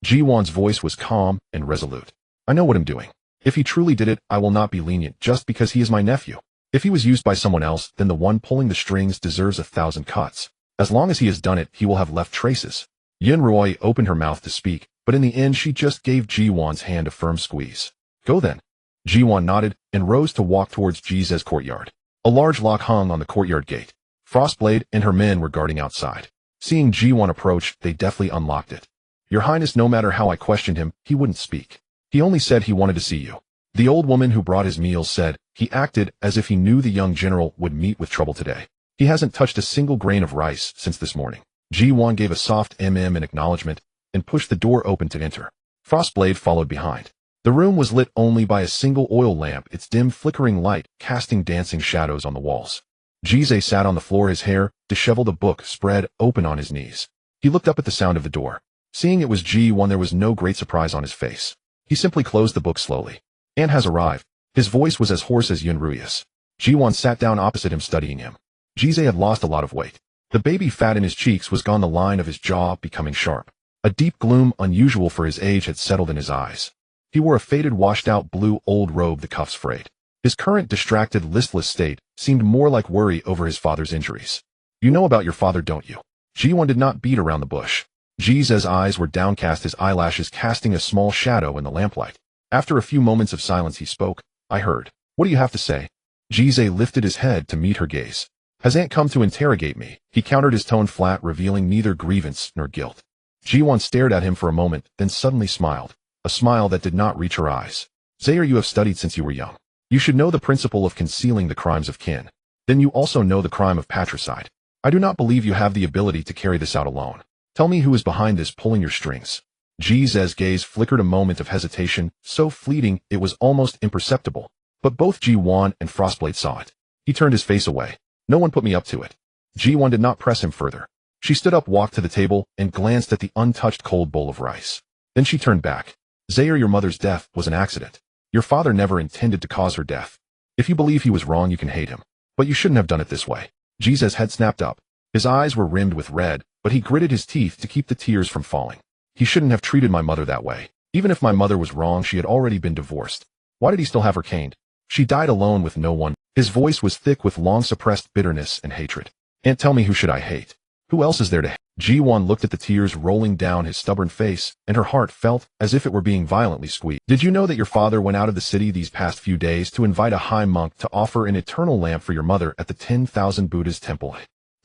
Ji Duan's voice was calm and resolute. I know what I'm doing. If he truly did it, I will not be lenient just because he is my nephew. If he was used by someone else, then the one pulling the strings deserves 1,000 cuts. As long as he has done it, he will have left traces. Yunrui opened her mouth to speak, but in the end she just gave Ji Duan's hand a firm squeeze. Go then. Ji Duan nodded and rose to walk towards Ji Zhe's courtyard. A large lock hung on the courtyard gate. Frostblade and her men were guarding outside. Seeing Ji Duan approach, they deftly unlocked it. Your Highness, no matter how I questioned him, he wouldn't speak. He only said he wanted to see you. The old woman who brought his meals said he acted as if he knew the young general would meet with trouble today. He hasn't touched a single grain of rice since this morning. Ji Duan gave a soft in acknowledgement and pushed the door open to enter. Frostblade followed behind. The room was lit only by a single oil lamp, its dim flickering light casting dancing shadows on the walls. Ji Zhe sat on the floor, his hair disheveled, a book spread open on his knees. He looked up at the sound of the door. Seeing it was Ji Duan, there was no great surprise on his face. He simply closed the book slowly. "Anne has arrived." His voice was as hoarse as Yun Rui's. Ji Duan sat down opposite him, studying him. Jise had lost a lot of weight. The baby fat in his cheeks was gone, the line of his jaw becoming sharp. A deep gloom, unusual for his age, had settled in his eyes. He wore a faded, washed-out blue old robe, the cuffs frayed. His current distracted, listless state seemed more like worry over his father's injuries. "You know about your father, don't you?" Ji Duan did not beat around the bush. Ji's eyes were downcast, his eyelashes casting a small shadow in the lamplight. After a few moments of silence, he spoke. "I heard. What do you have to say?" Jise lifted his head to meet her gaze. "Has Aunt come to interrogate me?" He countered, his tone flat, revealing neither grievance nor guilt. Ji Duan stared at him for a moment, then suddenly smiled. A smile that did not reach her eyes. "Zaire, you have studied since you were young. You should know the principle of concealing the crimes of kin. Then you also know the crime of patricide. I do not believe you have the ability to carry this out alone. Tell me who is behind this, pulling your strings." Ji's gaze flickered a moment of hesitation, so fleeting it was almost imperceptible. But both Ji Duan and Frostblade saw it. He turned his face away. "No one put me up to it." Ji Duan did not press him further. She stood up, walked to the table, and glanced at the untouched cold bowl of rice. Then she turned back. "Zaire, your mother's death was an accident. Your father never intended to cause her death. If you believe he was wrong, you can hate him. But you shouldn't have done it this way." Ji's head snapped up. His eyes were rimmed with red, but he gritted his teeth to keep the tears from falling. "He shouldn't have treated my mother that way. Even if my mother was wrong, she had already been divorced. Why did he still have her caned? She died alone with no one." His voice was thick with long-suppressed bitterness and hatred. "Aunt, tell me, who should I hate? Who else is there to hate?" Ji Duan looked at the tears rolling down his stubborn face, and her heart felt as if it were being violently squeezed. "Did you know that your father went out of the city these past few days to invite a high monk to offer an eternal lamp for your mother at the 10,000 Buddha's temple?"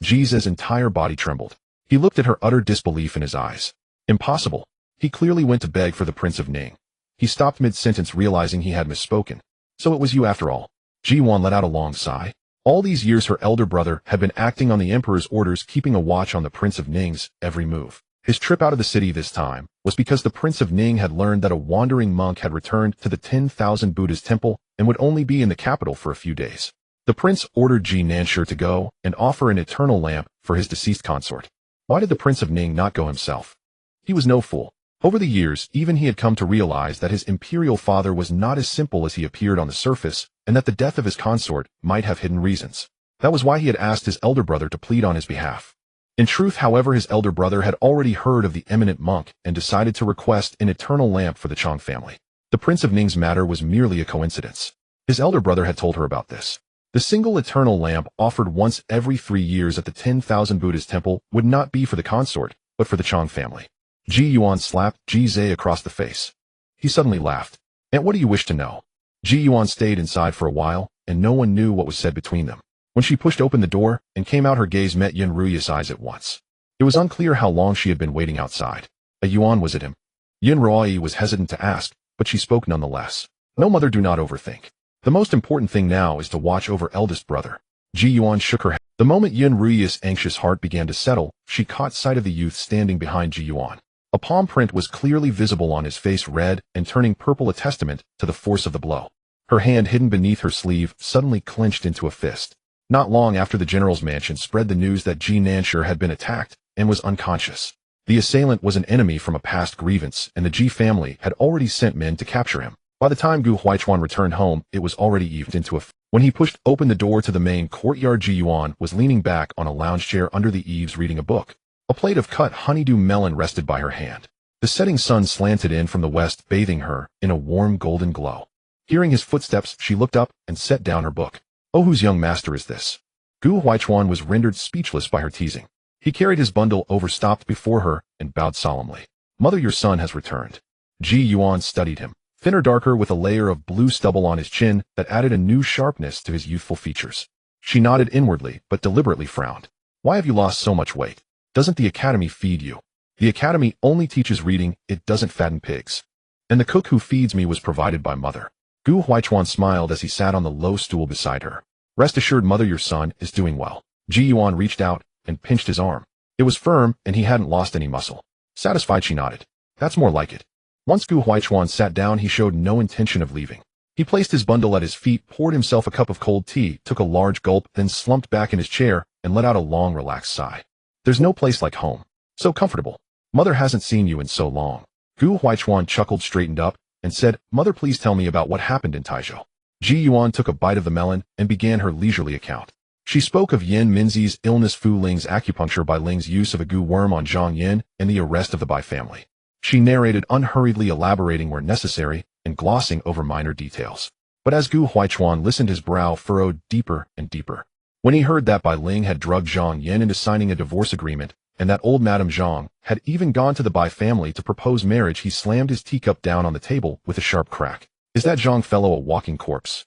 Ji's entire body trembled. He looked at her, utter disbelief in his eyes. "Impossible. He clearly went to beg for the Prince of Ning." He stopped mid-sentence, realizing he had misspoken. "So it was you after all." Ji Duan let out a long sigh. All these years her elder brother had been acting on the emperor's orders, keeping a watch on the Prince of Ning's every move. His trip out of the city this time was because the Prince of Ning had learned that a wandering monk had returned to the 10,000 Buddha's temple and would only be in the capital for a few days. The prince ordered Ji Nansher to go and offer an eternal lamp for his deceased consort. Why did the Prince of Ning not go himself? He was no fool. Over the years, even he had come to realize that his imperial father was not as simple as he appeared on the surface, and that the death of his consort might have hidden reasons. That was why he had asked his elder brother to plead on his behalf. In truth, however, his elder brother had already heard of the eminent monk and decided to request an eternal lamp for the Chang family. The Prince of Ning's matter was merely a coincidence. His elder brother had told her about this. The single eternal lamp offered once every 3 years at the 10,000 Buddha's temple would not be for the consort, but for the Chang family. Ji Duan slapped Jise across the face. He suddenly laughed. "And what do you wish to know?" Ji Duan stayed inside for a while, and no one knew what was said between them. When she pushed open the door and came out, her gaze met Yun Rui's eyes at once. It was unclear how long she had been waiting outside. A yuan was at him. Yun Rui was hesitant to ask, but she spoke nonetheless. "No, mother, do not overthink. The most important thing now is to watch over eldest brother." Ji Duan shook her head. The moment Yun Rui's anxious heart began to settle, she caught sight of the youth standing behind Ji Duan. A palm print was clearly visible on his face, red and turning purple, a testament to the force of the blow. Her hand, hidden beneath her sleeve, suddenly clenched into a fist. Not long after the general's mansion spread the news that Ji Nansher had been attacked and was unconscious. The assailant was an enemy from a past grievance, and the Ji family had already sent men to capture him. By the time Gu Huaichuan returned home, it was already evened into a When he pushed open the door to the main courtyard, Ji Duan was leaning back on a lounge chair under the eaves reading a book. A plate of cut honeydew melon rested by her hand. The setting sun slanted in from the west, bathing her in a warm golden glow. Hearing his footsteps, she looked up and set down her book. "Oh, whose young master is this?" Gu Huaichuan was rendered speechless by her teasing. He carried his bundle over, stopped before her, and bowed solemnly. "Mother, your son has returned." Ji Duan studied him. Thinner, darker, with a layer of blue stubble on his chin that added a new sharpness to his youthful features. She nodded inwardly, but deliberately frowned. "Why have you lost so much weight? Doesn't the academy feed you?" "The academy only teaches reading, it doesn't fatten pigs. And the cook who feeds me was provided by mother." Gu Huaichuan smiled as he sat on the low stool beside her. "Rest assured, mother, your son is doing well." Ji Duan reached out and pinched his arm. It was firm, and he hadn't lost any muscle. Satisfied, she nodded. "That's more like it." Once Gu Huaichuan sat down, he showed no intention of leaving. He placed his bundle at his feet, poured himself a cup of cold tea, took a large gulp, then slumped back in his chair and let out a long, relaxed sigh. "There's no place like home." So comfortable. Mother hasn't seen you in so long. Gu Huaichuan chuckled, straightened up, and said, Mother, please tell me about what happened in Taizhou. Ji Yuan took a bite of the melon and began her leisurely account. She spoke of Yin Minzi's illness, Fu Ling's acupuncture, Bai Ling's use of a gu worm on Zhang Yin, and the arrest of the Bai family. She narrated unhurriedly, elaborating where necessary and glossing over minor details. But as Gu Huaichuan listened, his brow furrowed deeper and deeper. When he heard that Bai Ling had drugged Zhang Yin into signing a divorce agreement, and that old Madame Zhang had even gone to the Bai family to propose marriage, he slammed his teacup down on the table with a sharp crack. Is that Zhang fellow a walking corpse?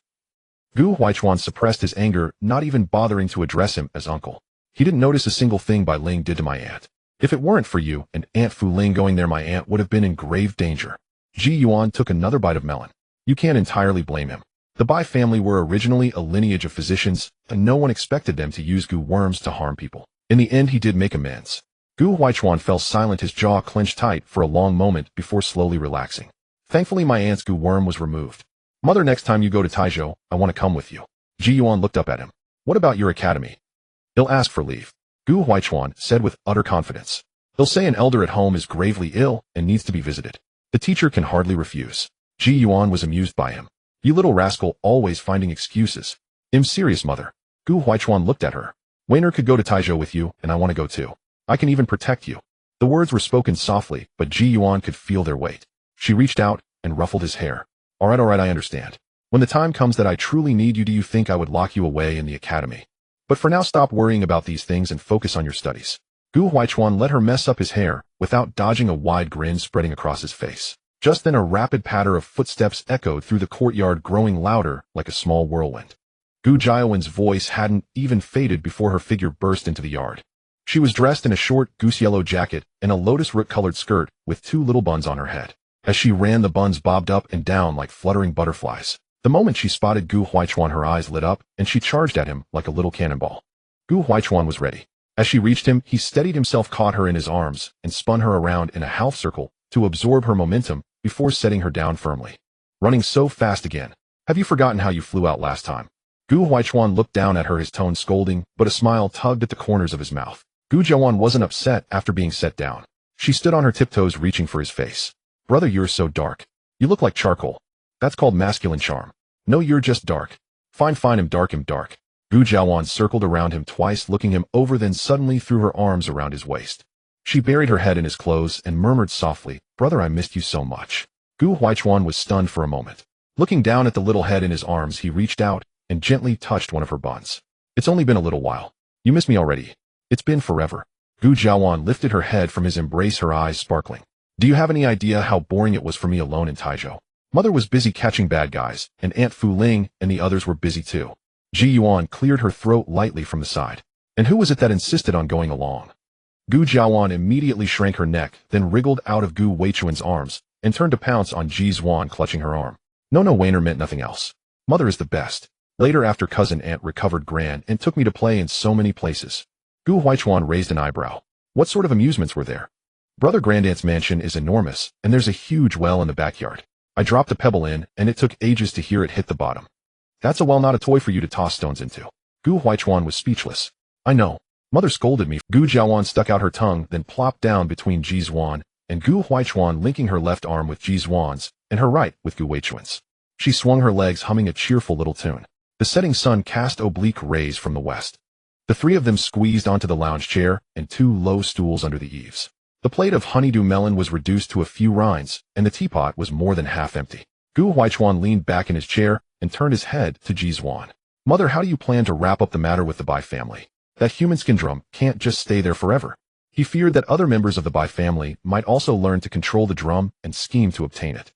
Gu Huaichuan suppressed his anger, not even bothering to address him as uncle. He didn't notice a single thing Bai Ling did to my aunt. If it weren't for you and Aunt Fu Ling going there, my aunt would have been in grave danger. Ji Yuan took another bite of melon. You can't entirely blame him. The Bai family were originally a lineage of physicians, and no one expected them to use gu worms to harm people. In the end, he did make amends. Gu Huaichuan fell silent, his jaw clenched tight for a long moment before slowly relaxing. Thankfully, my aunt's gu worm was removed. Mother, next time you go to Taizhou, I want to come with you. Ji Yuan looked up at him. What about your academy? He'll ask for leave. Gu Huaichuan said with utter confidence. He'll say an elder at home is gravely ill and needs to be visited. The teacher can hardly refuse. Ji Yuan was amused by him. You little rascal, always finding excuses. I'm serious, mother. Gu Huaichuan looked at her. Weiner could go to Taizhou with you, and I want to go too. I can even protect you. The words were spoken softly, but Ji Yuan could feel their weight. She reached out and ruffled his hair. All right, I understand. When the time comes that I truly need you, do you think I would lock you away in the academy? But for now, stop worrying about these things and focus on your studies. Gu Huaichuan let her mess up his hair without dodging a wide grin spreading across his face. Just then a rapid patter of footsteps echoed through the courtyard, growing louder like a small whirlwind. Gu Jiaowen's voice hadn't even faded before her figure burst into the yard. She was dressed in a short goose-yellow jacket and a lotus root-colored skirt with two little buns on her head. As she ran, the buns bobbed up and down like fluttering butterflies. The moment she spotted Gu Huaichuan, her eyes lit up, and she charged at him like a little cannonball. Gu Huaichuan was ready. As she reached him, he steadied himself, caught her in his arms, and spun her around in a half circle to absorb her momentum before setting her down firmly. Running so fast again. Have you forgotten how you flew out last time? Gu Huaichuan looked down at her, his tone scolding, but a smile tugged at the corners of his mouth. Gu Jiaowen wasn't upset after being set down. She stood on her tiptoes, reaching for his face. Brother, you're so dark. You look like charcoal. That's called masculine charm. No, you're just dark. Fine, I'm dark, Gu Jiaowen circled around him twice, looking him over, then suddenly threw her arms around his waist. She buried her head in his clothes and murmured softly, Brother, I missed you so much. Gu Huaichuan was stunned for a moment. Looking down at the little head in his arms, he reached out and gently touched one of her buns. It's only been a little while. You miss me already. It's been forever. Gu Jiaowen lifted her head from his embrace, her eyes sparkling. Do you have any idea how boring it was for me alone in Taizhou? Mother was busy catching bad guys, and Aunt Fu Ling and the others were busy too. Ji Yuan cleared her throat lightly from the side. And who was it that insisted on going along? Gu Jiaowen immediately shrank her neck, then wriggled out of Gu Huaichuan's arms, and turned to pounce on Ji Duan, clutching her arm. No, Weiner meant nothing else. Mother is the best. Later, after cousin Aunt recovered grand and took me to play in so many places. Gu Huaichuan raised an eyebrow. What sort of amusements were there? Brother, Grandaunt's mansion is enormous, and there's a huge well in the backyard. I dropped a pebble in, and it took ages to hear it hit the bottom. That's a well, not a toy for you to toss stones into. Gu Huaichuan was speechless. I know. Mother scolded me. Gu Jiaowen stuck out her tongue, then plopped down between Ji Duan and Gu Huaichuan, linking her left arm with Ji Duan's and her right with Gu Huaichuan's. She swung her legs, humming a cheerful little tune. The setting sun cast oblique rays from the west. The three of them squeezed onto the lounge chair and two low stools under the eaves. The plate of honeydew melon was reduced to a few rinds, and the teapot was more than half empty. Gu Huaichuan leaned back in his chair and turned his head to Ji Duan. Mother, how do you plan to wrap up the matter with the Bai family? That human skin drum can't just stay there forever. He feared that other members of the Bai family might also learn to control the drum and scheme to obtain it.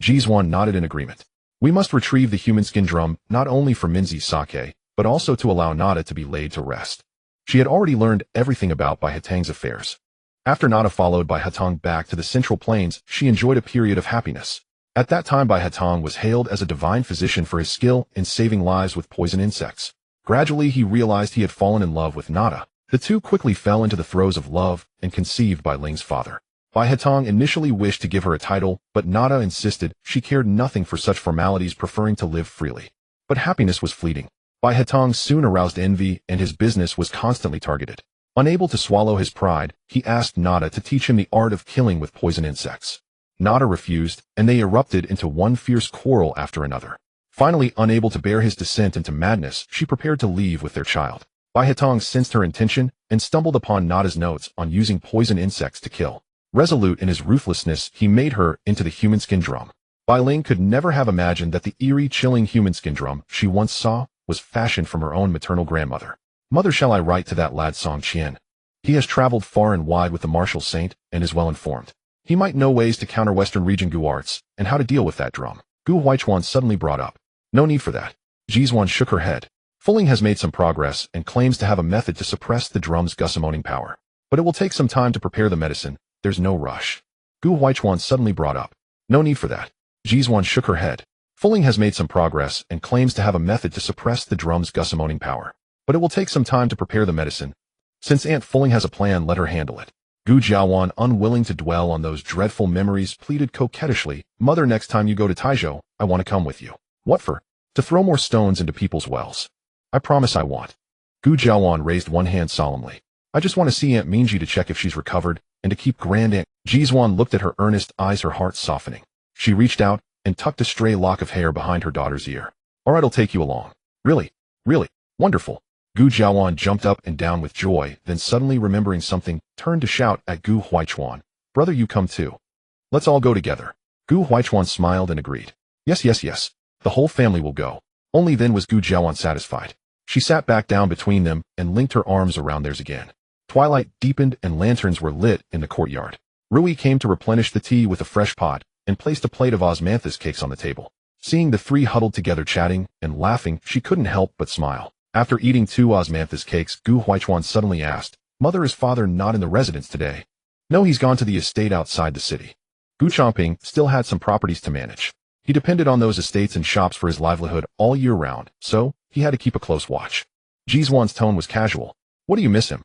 Ji Duan nodded in agreement. We must retrieve the human skin drum, not only for Minzi's sake, but also to allow Nada to be laid to rest. She had already learned everything about Bai Hetang's affairs. After Nada followed Bai Hetang back to the Central Plains, she enjoyed a period of happiness. At that time, Bai Hetang was hailed as a divine physician for his skill in saving lives with poison insects. Gradually, he realized he had fallen in love with Nada. The two quickly fell into the throes of love and conceived Bai Ling's father. Bai Hetang initially wished to give her a title, but Nada insisted she cared nothing for such formalities, preferring to live freely. But happiness was fleeting. Bai Hetong soon aroused envy, and his business was constantly targeted. Unable to swallow his pride, he asked Nada to teach him the art of killing with poison insects. Nada refused, and they erupted into one fierce quarrel after another. Finally, unable to bear his descent into madness, she prepared to leave with their child. Bai Hetong sensed her intention and stumbled upon Nada's notes on using poison insects to kill. Resolute in his ruthlessness, he made her into the human skin drum. Bai Ling could never have imagined that the eerie, chilling human skin drum she once saw was fashioned from her own maternal grandmother. Mother, shall I write to that lad Song Qian? He has traveled far and wide with the martial saint and is well informed. He might know ways to counter Western region Gu arts and how to deal with that drum. Gu Huichuan suddenly brought up. No need for that. Ji Duan shook her head. Fuling has made some progress and claims to have a method to suppress the drum's gusimoning power. But it will take some time to prepare the medicine. There's no rush. Gu Huichuan suddenly brought up. No need for that. Ji Duan shook her head. Fuling has made some progress and claims to have a method to suppress the drum's gusimoning power. But it will take some time to prepare the medicine. Since Aunt Fuling has a plan, let her handle it. Gu Jiawan, unwilling to dwell on those dreadful memories, pleaded coquettishly, Mother, next time you go to Taizhou, I want to come with you. What for? To throw more stones into people's wells. I promise I want. Gu Jiawan raised one hand solemnly. I just want to see Aunt Minji to check if she's recovered, and to keep Grand Aunt. Ji Duan looked at her earnest eyes, her heart softening. She reached out and tucked a stray lock of hair behind her daughter's ear. All right, I'll take you along. Really? Really? Wonderful. Gu Jiawan jumped up and down with joy, then suddenly remembering something, turned to shout at Gu Huichuan. Brother, you come too. Let's all go together. Gu Huichuan smiled and agreed. Yes, yes, yes. The whole family will go. Only then was Gu Jiawan satisfied. She sat back down between them and linked her arms around theirs again. Twilight deepened and lanterns were lit in the courtyard. Rui came to replenish the tea with a fresh pot and placed a plate of osmanthus cakes on the table. Seeing the three huddled together chatting and laughing, she couldn't help but smile. After eating 2 osmanthus cakes, Gu Huichuan suddenly asked, Mother, is father not in the residence today? No, he's gone to the estate outside the city. Gu Changping still had some properties to manage. He depended on those estates and shops for his livelihood all year round, so he had to keep a close watch. Ji Duan's tone was casual. What do you miss him?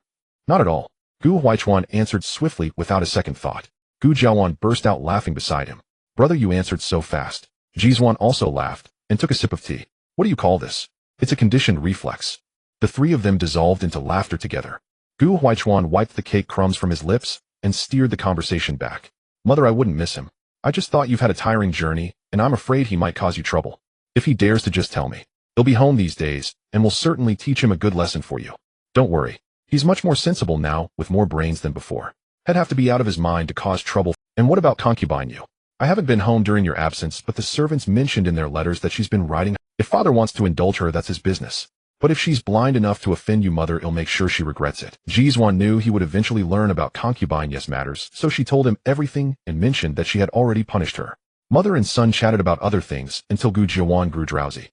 Not at all. Gu Huichuan answered swiftly without a second thought. Gu Jiawan burst out laughing beside him. Brother, you answered so fast. Ji Duan also laughed and took a sip of tea. What do you call this? It's a conditioned reflex. The three of them dissolved into laughter together. Gu Huichuan wiped the cake crumbs from his lips and steered the conversation back. Mother, I wouldn't miss him. I just thought you've had a tiring journey, and I'm afraid he might cause you trouble. If he dares to just tell me. He'll be home these days, and we'll certainly teach him a good lesson for you. Don't worry. He's much more sensible now, with more brains than before. He'd have to be out of his mind to cause trouble. And what about concubine you? I haven't been home during your absence, but the servants mentioned in their letters that she's been writing. If father wants to indulge her, that's his business. But if she's blind enough to offend you, Mother, he'll make sure she regrets it. Ji Duan knew he would eventually learn about concubine yes matters, so she told him everything and mentioned that she had already punished her. Mother and son chatted about other things until Gu Jiawan grew drowsy.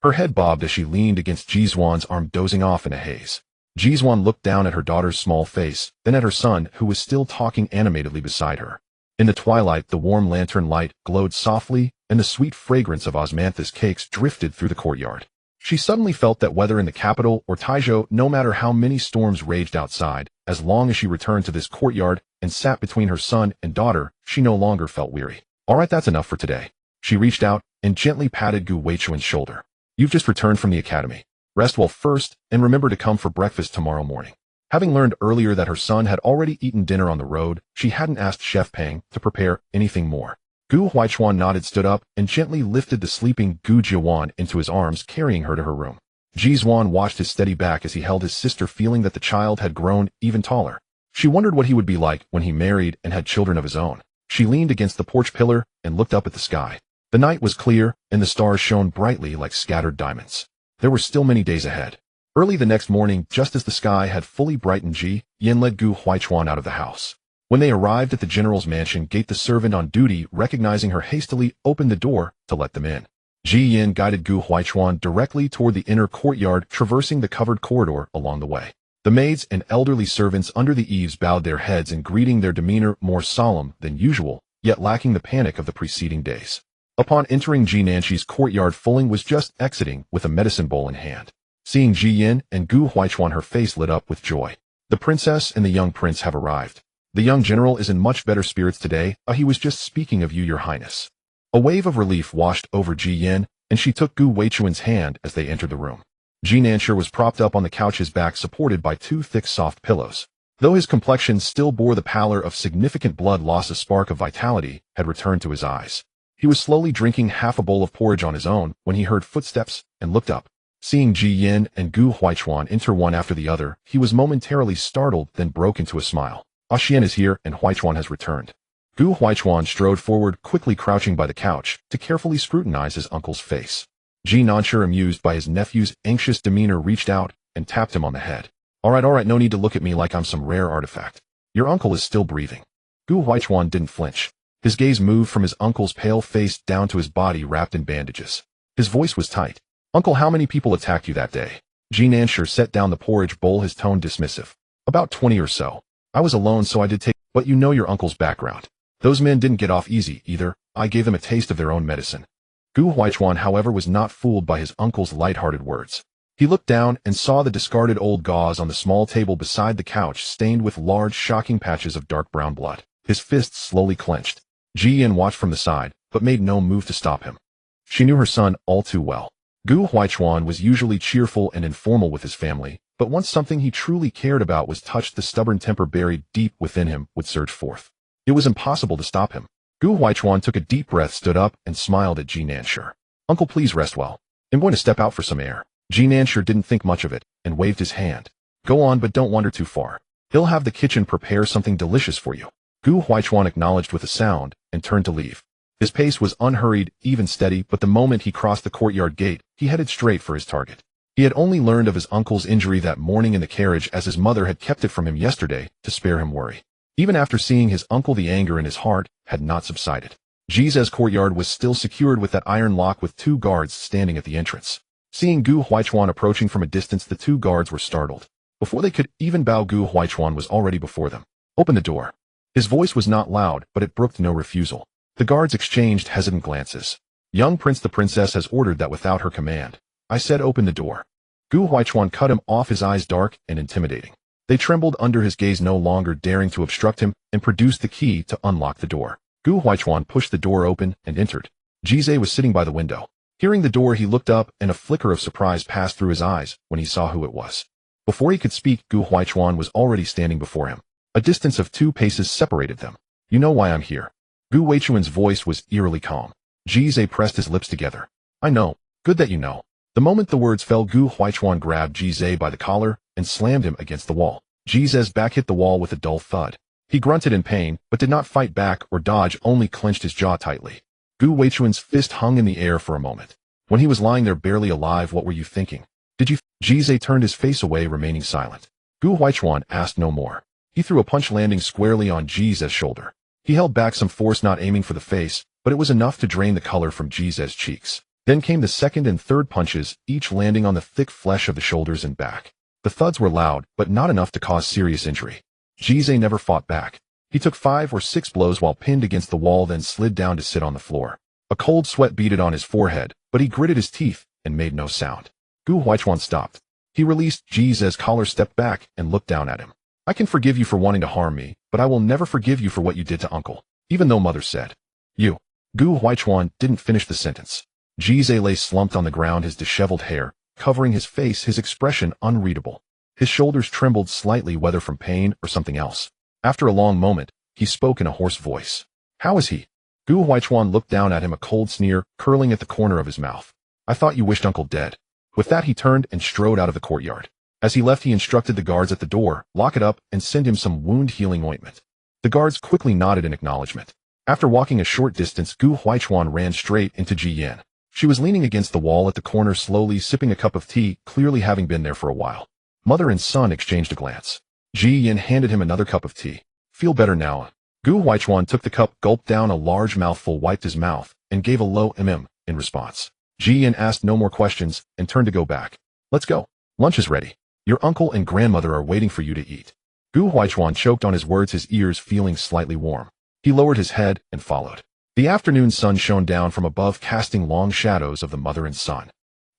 Her head bobbed as she leaned against Ji Duan's arm, dozing off in a haze. Ji Duan looked down at her daughter's small face, then at her son, who was still talking animatedly beside her. In the twilight, the warm lantern light glowed softly, and the sweet fragrance of osmanthus cakes drifted through the courtyard. She suddenly felt that whether in the capital or Taizhou, no matter how many storms raged outside, as long as she returned to this courtyard and sat between her son and daughter, she no longer felt weary. All right, that's enough for today. She reached out and gently patted Gu Weichuan's shoulder. You've just returned from the academy. Rest well first, and remember to come for breakfast tomorrow morning. Having learned earlier that her son had already eaten dinner on the road, she hadn't asked Chef Pang to prepare anything more. Gu Huichuan nodded, stood up, and gently lifted the sleeping Gu Jiawan into his arms, carrying her to her room. Ji Duan watched his steady back as he held his sister, feeling that the child had grown even taller. She wondered what he would be like when he married and had children of his own. She leaned against the porch pillar and looked up at the sky. The night was clear, and the stars shone brightly like scattered diamonds. There were still many days ahead. Early the next morning, just as the sky had fully brightened, Ji Yin led Gu Huichuan out of the house. When they arrived at the general's mansion gate, the servant on duty, recognizing her, hastily opened the door to let them in. Ji Yin guided Gu Huichuan directly toward the inner courtyard, traversing the covered corridor along the way. The maids and elderly servants under the eaves bowed their heads in greeting, their demeanor more solemn than usual, yet lacking the panic of the preceding days. Upon entering Ji Nanshi's courtyard, Fuling was just exiting with a medicine bowl in hand. Seeing Ji Yin and Gu Huichuan, her face lit up with joy. The princess and the young prince have arrived. The young general is in much better spirits today. He was just speaking of you, your highness. A wave of relief washed over Ji Yin, and she took Gu Weichuan's hand as they entered the room. Ji Duan was propped up on the couch, his back supported by two thick soft pillows. Though his complexion still bore the pallor of significant blood loss, a spark of vitality had returned to his eyes. He was slowly drinking half a bowl of porridge on his own when he heard footsteps and looked up. Seeing Ji Yin and Gu Huaichuan enter one after the other, he was momentarily startled, then broke into a smile. Xian is here and Huaichuan has returned. Gu Huaichuan strode forward, quickly crouching by the couch to carefully scrutinize his uncle's face. Ji Duan, amused by his nephew's anxious demeanor, reached out and tapped him on the head. All right, no need to look at me like I'm some rare artifact. Your uncle is still breathing. Gu Huaichuan didn't flinch. His gaze moved from his uncle's pale face down to his body wrapped in bandages. His voice was tight. Uncle, how many people attacked you that day? Ji Duan set down the porridge bowl, his tone dismissive. About 20 or so. I was alone, so I did take, but you know your uncle's background. Those men didn't get off easy, either. I gave them a taste of their own medicine. Gu Huaichuan, however, was not fooled by his uncle's light-hearted words. He looked down and saw the discarded old gauze on the small table beside the couch, stained with large, shocking patches of dark brown blood. His fists slowly clenched. Ji Yin watched from the side, but made no move to stop him. She knew her son all too well. Gu Huaichuan was usually cheerful and informal with his family, but once something he truly cared about was touched, the stubborn temper buried deep within him would surge forth. It was impossible to stop him. Gu Huaichuan took a deep breath, stood up, and smiled at Ji Duan. Uncle, please rest well. I'm going to step out for some air. Ji Duan didn't think much of it, and waved his hand. Go on, but don't wander too far. He'll have the kitchen prepare something delicious for you. Gu Huaichuan acknowledged with a sound, and turned to leave. His pace was unhurried, even steady, but the moment he crossed the courtyard gate, he headed straight for his target. He had only learned of his uncle's injury that morning in the carriage, as his mother had kept it from him yesterday to spare him worry. Even after seeing his uncle, the anger in his heart had not subsided. Ji's courtyard was still secured with that iron lock, with two guards standing at the entrance. Seeing Gu Huaichuan approaching from a distance, the two guards were startled. Before they could even bow, Gu Huaichuan was already before them. Open the door. His voice was not loud, but it brooked no refusal. The guards exchanged hesitant glances. Young prince, the princess has ordered that without her command. I said open the door. Gu Huaichuan cut him off, his eyes dark and intimidating. They trembled under his gaze, no longer daring to obstruct him, and produced the key to unlock the door. Gu Huaichuan pushed the door open and entered. Ji was sitting by the window. Hearing the door, he looked up, and a flicker of surprise passed through his eyes when he saw who it was. Before he could speak, Gu Huaichuan was already standing before him. A distance of 2 paces separated them. You know why I'm here. Gu Huaichuan's voice was eerily calm. Ji pressed his lips together. I know. Good that you know. The moment the words fell, Gu Huaichuan grabbed Ji by the collar and slammed him against the wall. Ji's back hit the wall with a dull thud. He grunted in pain, but did not fight back or dodge, only clenched his jaw tightly. Gu Huaichuan's fist hung in the air for a moment. When he was lying there barely alive, what were you thinking? Did you? Ji turned his face away, remaining silent. Gu Huaichuan asked no more. He threw a punch, landing squarely on Ji's shoulder. He held back some force, not aiming for the face, but it was enough to drain the color from Ji's cheeks. Then came the second and third punches, each landing on the thick flesh of the shoulders and back. The thuds were loud, but not enough to cause serious injury. Ji never fought back. He took 5 or 6 blows while pinned against the wall, then slid down to sit on the floor. A cold sweat beaded on his forehead, but he gritted his teeth and made no sound. Gu Huaichuan stopped. He released Ji's collar, stepped back, and looked down at him. I can forgive you for wanting to harm me, but I will never forgive you for what you did to uncle, even though mother said. You. Gu Huaichuan didn't finish the sentence. Ji lay slumped on the ground, his disheveled hair covering his face, his expression unreadable. His shoulders trembled slightly, whether from pain or something else. After a long moment, he spoke in a hoarse voice. How is he? Gu Huaichuan looked down at him, a cold sneer curling at the corner of his mouth. I thought you wished uncle dead. With that, he turned and strode out of the courtyard. As he left, he instructed the guards at the door, lock it up and send him some wound-healing ointment. The guards quickly nodded in acknowledgement. After walking a short distance, Gu Huaichuan ran straight into Ji Yin. She was leaning against the wall at the corner, slowly sipping a cup of tea, clearly having been there for a while. Mother and son exchanged a glance. Ji Yin handed him another cup of tea. Feel better now? Gu Huaichuan took the cup, gulped down a large mouthful, wiped his mouth, and gave a low in response. Ji Yin asked no more questions and turned to go back. Let's go. Lunch is ready. Your uncle and grandmother are waiting for you to eat. Gu Huaichuan choked on his words, his ears feeling slightly warm. He lowered his head and followed. The afternoon sun shone down from above, casting long shadows of the mother and son.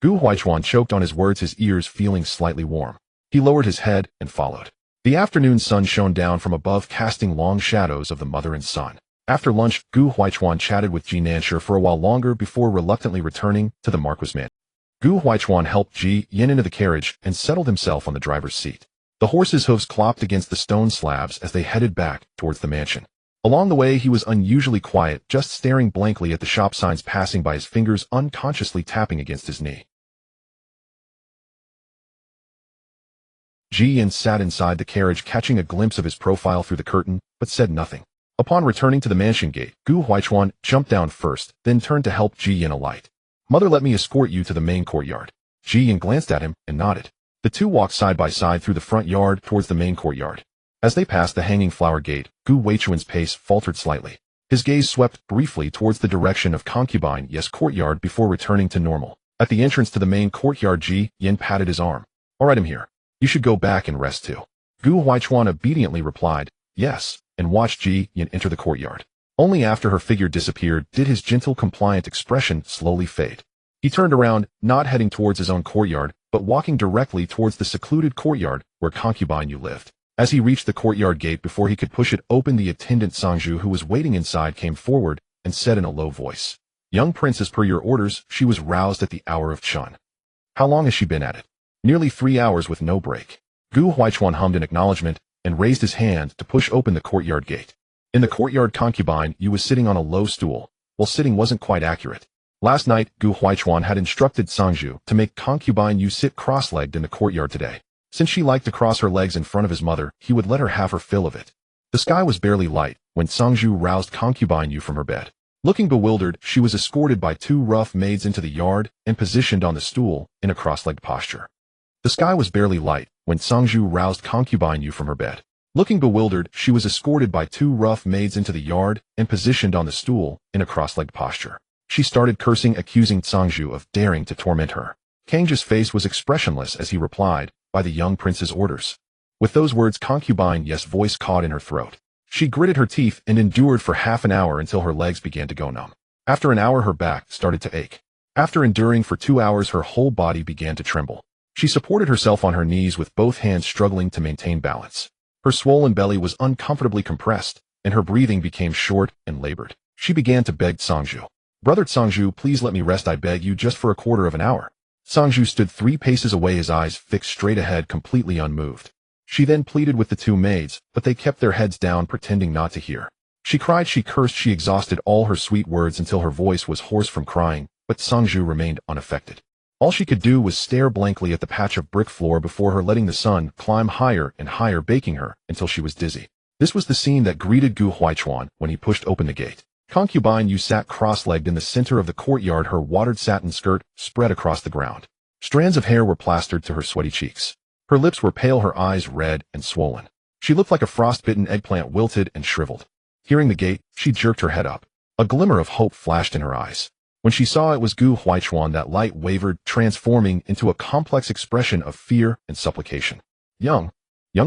Gu Huaichuan choked on his words, his ears feeling slightly warm. He lowered his head and followed. The afternoon sun shone down from above, casting long shadows of the mother and son. After lunch, Gu Huaichuan chatted with Ji Duan for a while longer before reluctantly returning to the Marquis' mansion. Gu Huaichuan helped Ji Yin into the carriage and settled himself on the driver's seat. The horse's hooves clopped against the stone slabs as they headed back towards the mansion. Along the way, he was unusually quiet, just staring blankly at the shop signs passing by, his fingers unconsciously tapping against his knee. Ji Yin sat inside the carriage, catching a glimpse of his profile through the curtain, but said nothing. Upon returning to the mansion gate, Gu Huaichuan jumped down first, then turned to help Ji Yin alight. "Mother, let me escort you to the main courtyard." Ji Yin glanced at him and nodded. The two walked side by side through the front yard towards the main courtyard. As they passed the hanging flower gate, Gu Huaichuan's pace faltered slightly. His gaze swept briefly towards the direction of concubine Yes courtyard before returning to normal. At the entrance to the main courtyard, Ji Yin patted his arm. "All right, I'm here. You should go back and rest too." Gu Huaichuan obediently replied, "Yes," and watched Ji Yin enter the courtyard. Only after her figure disappeared did his gentle, compliant expression slowly fade. He turned around, not heading towards his own courtyard, but walking directly towards the secluded courtyard where concubine Yu lived. As he reached the courtyard gate before he could push it open, the attendant Sangju, who was waiting inside, came forward and said in a low voice, "Young prince, as per your orders, she was roused at the hour of Chun." "How long has she been at it?" "Nearly 3 hours with no break." Gu Huaichuan hummed in acknowledgement and raised his hand to push open the courtyard gate. In the courtyard, concubine Yu was sitting on a low stool. Well, sitting wasn't quite accurate. Last night, Gu Huaichuan had instructed Sangju to make concubine Yu sit cross-legged in the courtyard today. Since she liked to cross her legs in front of his mother, he would let her have her fill of it. The sky was barely light when Sangju roused concubine Yu from her bed. Looking bewildered, she was escorted by 2 rough maids into the yard and positioned on the stool in a cross-legged posture. The sky was barely light when Sangju roused concubine Yu from her bed. Looking bewildered, she was escorted by 2 rough maids into the yard and positioned on the stool in a cross-legged posture. She started cursing, accusing Sangju of daring to torment her. Kangju's face was expressionless as he replied, "By the young prince's orders." With those words, concubine Yes' voice caught in her throat. She gritted her teeth and endured for half an hour until her legs began to go numb. After an hour, her back started to ache. After enduring for 2 hours, her whole body began to tremble. She supported herself on her knees with both hands, struggling to maintain balance. Her swollen belly was uncomfortably compressed, and her breathing became short and labored. She began to beg Sangju, "Brother Sangju, please let me rest, I beg you, just for a quarter of an hour." Sangju stood 3 paces away, his eyes fixed straight ahead, completely unmoved. She then pleaded with the 2 maids, but they kept their heads down, pretending not to hear. She cried, she cursed, she exhausted all her sweet words until her voice was hoarse from crying, but Sangju remained unaffected. All she could do was stare blankly at the patch of brick floor before her, letting the sun climb higher and higher, baking her until she was dizzy. This was the scene that greeted Gu Huaichuan when he pushed open the gate. Concubine Yu sat cross-legged in the center of the courtyard, her watered satin skirt spread across the ground. Strands of hair were plastered to her sweaty cheeks. Her lips were pale, her eyes red and swollen. She looked like a frostbitten eggplant, wilted and shriveled. Hearing the gate, she jerked her head up. A glimmer of hope flashed in her eyes. When she saw it was Gu Huaichuan, that light wavered, transforming into a complex expression of fear and supplication. Young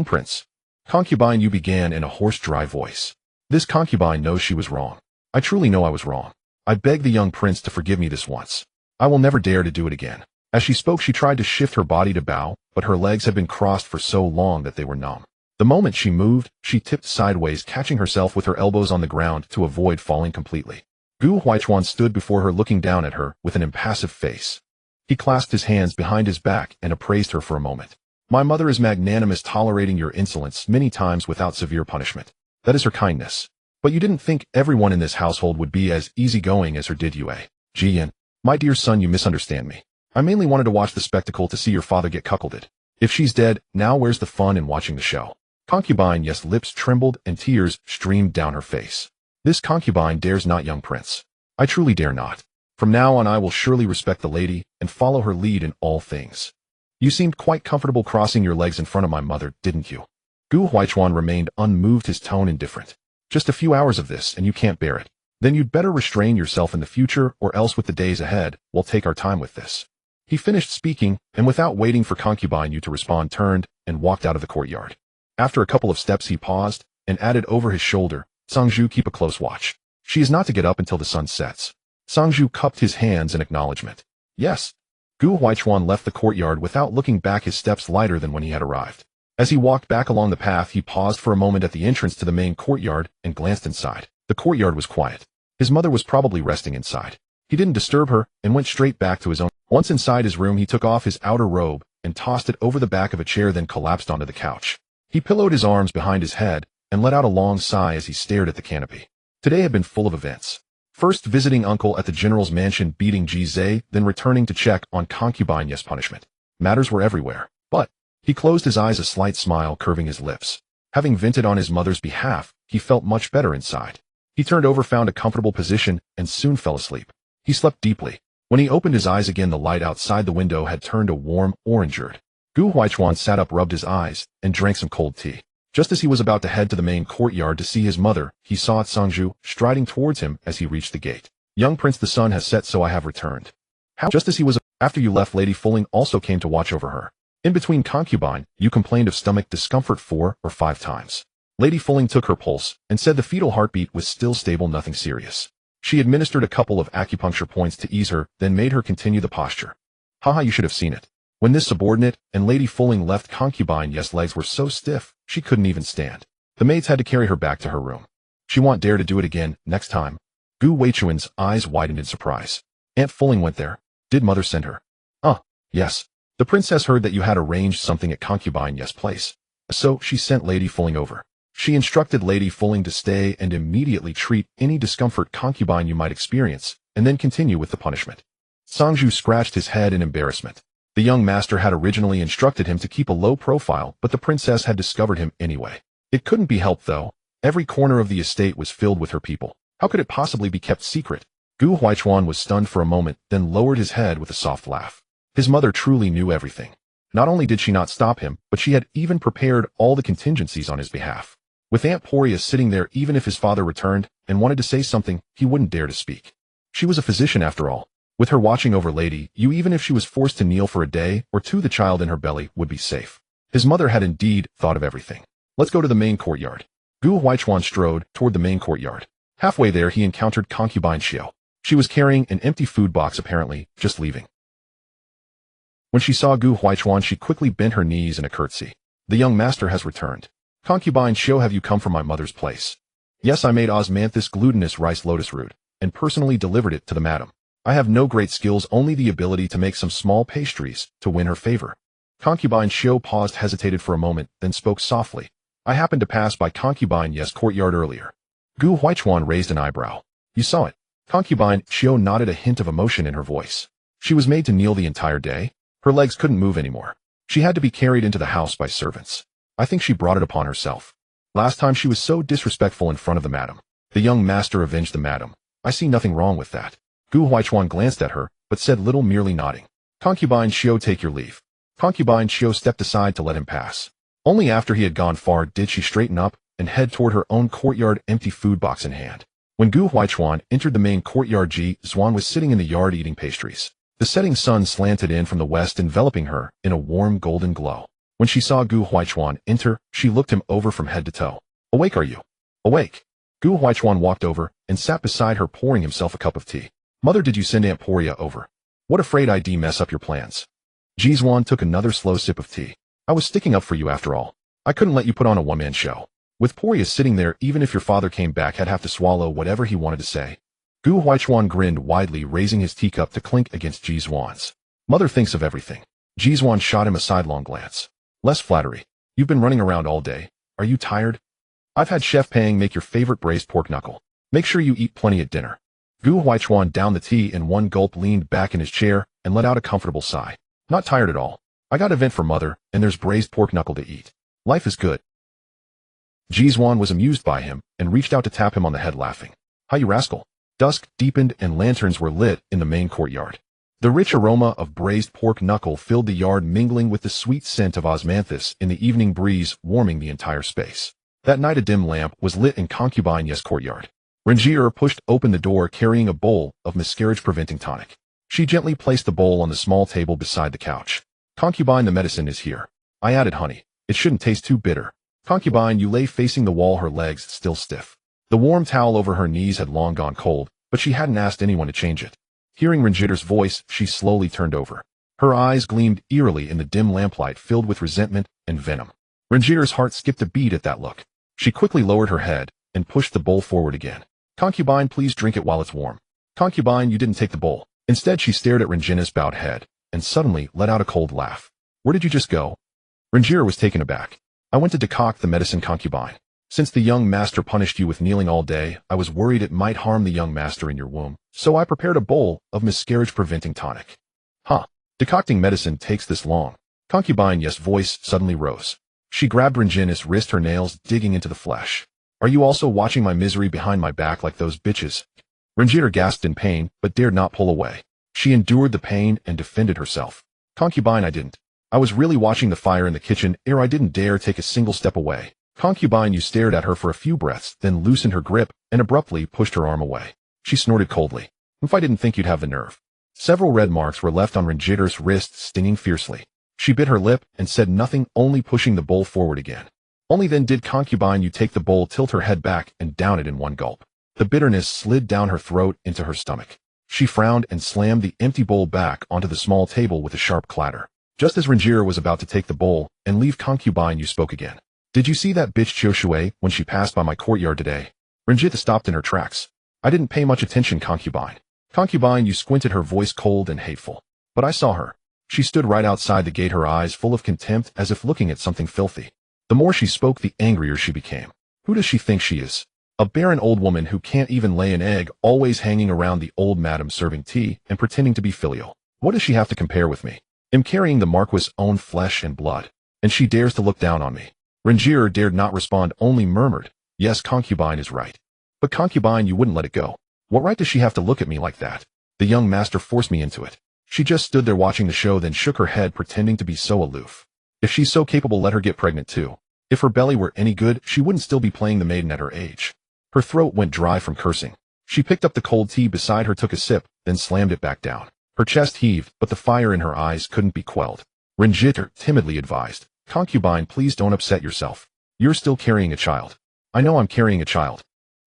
prince." Concubine Yu began in a hoarse, dry voice. "This concubine knows she was wrong. I truly know I was wrong. I beg the young prince to forgive me this once. I will never dare to do it again." As she spoke, she tried to shift her body to bow, but her legs had been crossed for so long that they were numb. The moment she moved, she tipped sideways, catching herself with her elbows on the ground to avoid falling completely. Gu Huaichuan stood before her, looking down at her with an impassive face. He clasped his hands behind his back and appraised her for a moment. "My mother is magnanimous, tolerating your insolence many times without severe punishment. That is her kindness. But you didn't think everyone in this household would be as easygoing as her, did you, eh? Ji Yin, my dear son, you misunderstand me. I mainly wanted to watch the spectacle, to see your father get cuckolded. If she's dead, now where's the fun in watching the show?" Concubine Yes' lips trembled and tears streamed down her face. "This concubine dares not, young prince. I truly dare not. From now on I will surely respect the lady and follow her lead in all things." "You seemed quite comfortable crossing your legs in front of my mother, didn't you?" Gu Huaichuan remained unmoved, his tone indifferent. "Just a few hours of this and you can't bear it. Then you'd better restrain yourself in the future, or else with the days ahead, we'll take our time with this." He finished speaking, and without waiting for concubine Yu to respond, turned and walked out of the courtyard. After a couple of steps, he paused and added over his shoulder, "Sangju, keep a close watch. She is not to get up until the sun sets." Sangju cupped his hands in acknowledgement. "Yes." Gu Huaichuan left the courtyard without looking back, his steps lighter than when he had arrived. As he walked back along the path, he paused for a moment at the entrance to the main courtyard and glanced inside. The courtyard was quiet. His mother was probably resting inside. He didn't disturb her and went straight back to his own. Once inside his room, he took off his outer robe and tossed it over the back of a chair, then collapsed onto the couch. He pillowed his arms behind his head and let out a long sigh as he stared at the canopy. Today had been full of events. First, visiting uncle at the general's mansion, beating Ji Zhe, then returning to check on concubine Ye's punishment. Matters were everywhere. But he closed his eyes, a slight smile curving his lips. Having vented on his mother's behalf, he felt much better inside. He turned over, found a comfortable position, and soon fell asleep. He slept deeply. When he opened his eyes again, the light outside the window had turned a warm orangeade. Gu Huaichuan sat up, rubbed his eyes, and drank some cold tea. Just as he was about to head to the main courtyard to see his mother, he saw Sangju striding towards him as he reached the gate. Young prince, the sun has set, so I have returned. How? Just as he was after you left, Lady Fuling also came to watch over her. In between, concubine, you complained of stomach discomfort 4 or 5 times. Lady Fuling took her pulse and said the fetal heartbeat was still stable, nothing serious. She administered a couple of acupuncture points to ease her, then made her continue the posture. Haha, you should have seen it. When this subordinate and Lady Fuling left, concubine Ye's legs were so stiff, she couldn't even stand. The maids had to carry her back to her room. She won't dare to do it again next time. Gu Weichuan's eyes widened in surprise. Aunt Fuling went there. Did mother send her? Yes. The princess heard that you had arranged something at concubine Ye's place. So she sent Lady Fuling over. She instructed Lady Fuling to stay and immediately treat any discomfort concubine you might experience, and then continue with the punishment. Sangju scratched his head in embarrassment. The young master had originally instructed him to keep a low profile, but the princess had discovered him anyway. It couldn't be helped, though. Every corner of the estate was filled with her people. How could it possibly be kept secret? Gu Huaichuan was stunned for a moment, then lowered his head with a soft laugh. His mother truly knew everything. Not only did she not stop him, but she had even prepared all the contingencies on his behalf. With Aunt Poria sitting there, even if his father returned and wanted to say something, he wouldn't dare to speak. She was a physician after all. With her watching over Lady Yu, even if she was forced to kneel for a day or two, the child in her belly would be safe. His mother had indeed thought of everything. Let's go to the main courtyard. Gu Huaichuan strode toward the main courtyard. Halfway there, he encountered concubine Xiao. She was carrying an empty food box, apparently just leaving. When she saw Gu Huaichuan, she quickly bent her knees in a curtsy. The young master has returned. Concubine Xiao, have you come from my mother's place? Yes, I made osmanthus glutinous rice lotus root, and personally delivered it to the madam. I have no great skills, only the ability to make some small pastries to win her favor. Concubine Xiao paused, hesitated for a moment, then spoke softly. I happened to pass by concubine Ye's courtyard earlier. Gu Huaichuan raised an eyebrow. You saw it? Concubine Xiao nodded, a hint of emotion in her voice. She was made to kneel the entire day. Her legs couldn't move anymore. She had to be carried into the house by servants. I think she brought it upon herself. Last time she was so disrespectful in front of the madam. The young master avenged the madam. I see nothing wrong with that. Gu Huaichuan glanced at her, but said little, merely nodding. Concubine Xiao, take your leave. Concubine Xiao stepped aside to let him pass. Only after he had gone far did she straighten up and head toward her own courtyard, empty food box in hand. When Gu Huaichuan entered the main courtyard, Ji Duan was sitting in the yard eating pastries. The setting sun slanted in from the west, enveloping her in a warm golden glow. When she saw Gu Huaichuan enter, she looked him over from head to toe. Awake, are you? Awake. Gu Huaichuan walked over and sat beside her, pouring himself a cup of tea. Mother, did you send Aunt Poria over? What, afraid I'd mess up your plans? Ji Duan took another slow sip of tea. I was sticking up for you after all. I couldn't let you put on a one-man show. With Poria sitting there, even if your father came back, I'd have to swallow whatever he wanted to say. Gu Huaichuan grinned widely, raising his teacup to clink against Ji Duan's. Mother thinks of everything. Ji Duan shot him a sidelong glance. Less flattery. You've been running around all day. Are you tired? I've had Chef Pang make your favorite braised pork knuckle. Make sure you eat plenty at dinner. Gu Huaichuan downed the tea in one gulp, leaned back in his chair, and let out a comfortable sigh. Not tired at all. I got a vent for mother, and there's braised pork knuckle to eat. Life is good. Ji Duan was amused by him, and reached out to tap him on the head, laughing. Hi, you rascal. Dusk deepened and lanterns were lit in the main courtyard. The rich aroma of braised pork knuckle filled the yard, mingling with the sweet scent of osmanthus in the evening breeze, warming the entire space. That night a dim lamp was lit in concubine Ye's courtyard. Rangier pushed open the door, carrying a bowl of miscarriage-preventing tonic. She gently placed the bowl on the small table beside the couch. Concubine, the medicine is here. I added honey. It shouldn't taste too bitter. Concubine, you lay facing the wall, her legs still stiff. The warm towel over her knees had long gone cold, but she hadn't asked anyone to change it. Hearing Rangier's voice, she slowly turned over. Her eyes gleamed eerily in the dim lamplight, filled with resentment and venom. Rangier's heart skipped a beat at that look. She quickly lowered her head and pushed the bowl forward again. Concubine, please drink it while it's warm. Concubine, you didn't take the bowl. Instead, she stared at Ranjina's bowed head, and suddenly let out a cold laugh. Where did you just go? Ranjira was taken aback. I went to decoct the medicine, concubine. Since the young master punished you with kneeling all day, I was worried it might harm the young master in your womb, so I prepared a bowl of miscarriage-preventing tonic. Huh. Decocting medicine takes this long. Concubine, yes, voice suddenly rose. She grabbed Ranjina's wrist, her nails digging into the flesh. Are you also watching my misery behind my back like those bitches? Ranjira gasped in pain, but dared not pull away. She endured the pain and defended herself. Concubine, I didn't. I was really watching the fire in the kitchen, ere I didn't dare take a single step away. Concubine, you stared at her for a few breaths, then loosened her grip, and abruptly pushed her arm away. She snorted coldly. If I didn't think you'd have the nerve. Several red marks were left on Ranjira's wrist, stinging fiercely. She bit her lip and said nothing, only pushing the bowl forward again. Only then did Concubine, you take the bowl, tilt her head back, and down it in one gulp. The bitterness slid down her throat into her stomach. She frowned and slammed the empty bowl back onto the small table with a sharp clatter. Just as Ranjira was about to take the bowl and leave, Concubine, you spoke again. Did you see that bitch Chioshui when she passed by my courtyard today? Ranjita stopped in her tracks. I didn't pay much attention, Concubine. Concubine, you squinted, her voice cold and hateful. But I saw her. She stood right outside the gate, her eyes full of contempt as if looking at something filthy. The more she spoke, the angrier she became. Who does she think she is? A barren old woman who can't even lay an egg, always hanging around the old madam serving tea and pretending to be filial. What does she have to compare with me? I'm carrying the Marquis' own flesh and blood, and she dares to look down on me. Ranjira dared not respond, only murmured, yes, Concubine is right. But Concubine, you wouldn't let it go. What right does she have to look at me like that? The young master forced me into it. She just stood there watching the show, then shook her head, pretending to be so aloof. If she's so capable, let her get pregnant too. If her belly were any good, she wouldn't still be playing the maiden at her age. Her throat went dry from cursing. She picked up the cold tea beside her, took a sip, then slammed it back down. Her chest heaved, but the fire in her eyes couldn't be quelled. Ranjita timidly advised, Concubine, please don't upset yourself. You're still carrying a child. I know I'm carrying a child.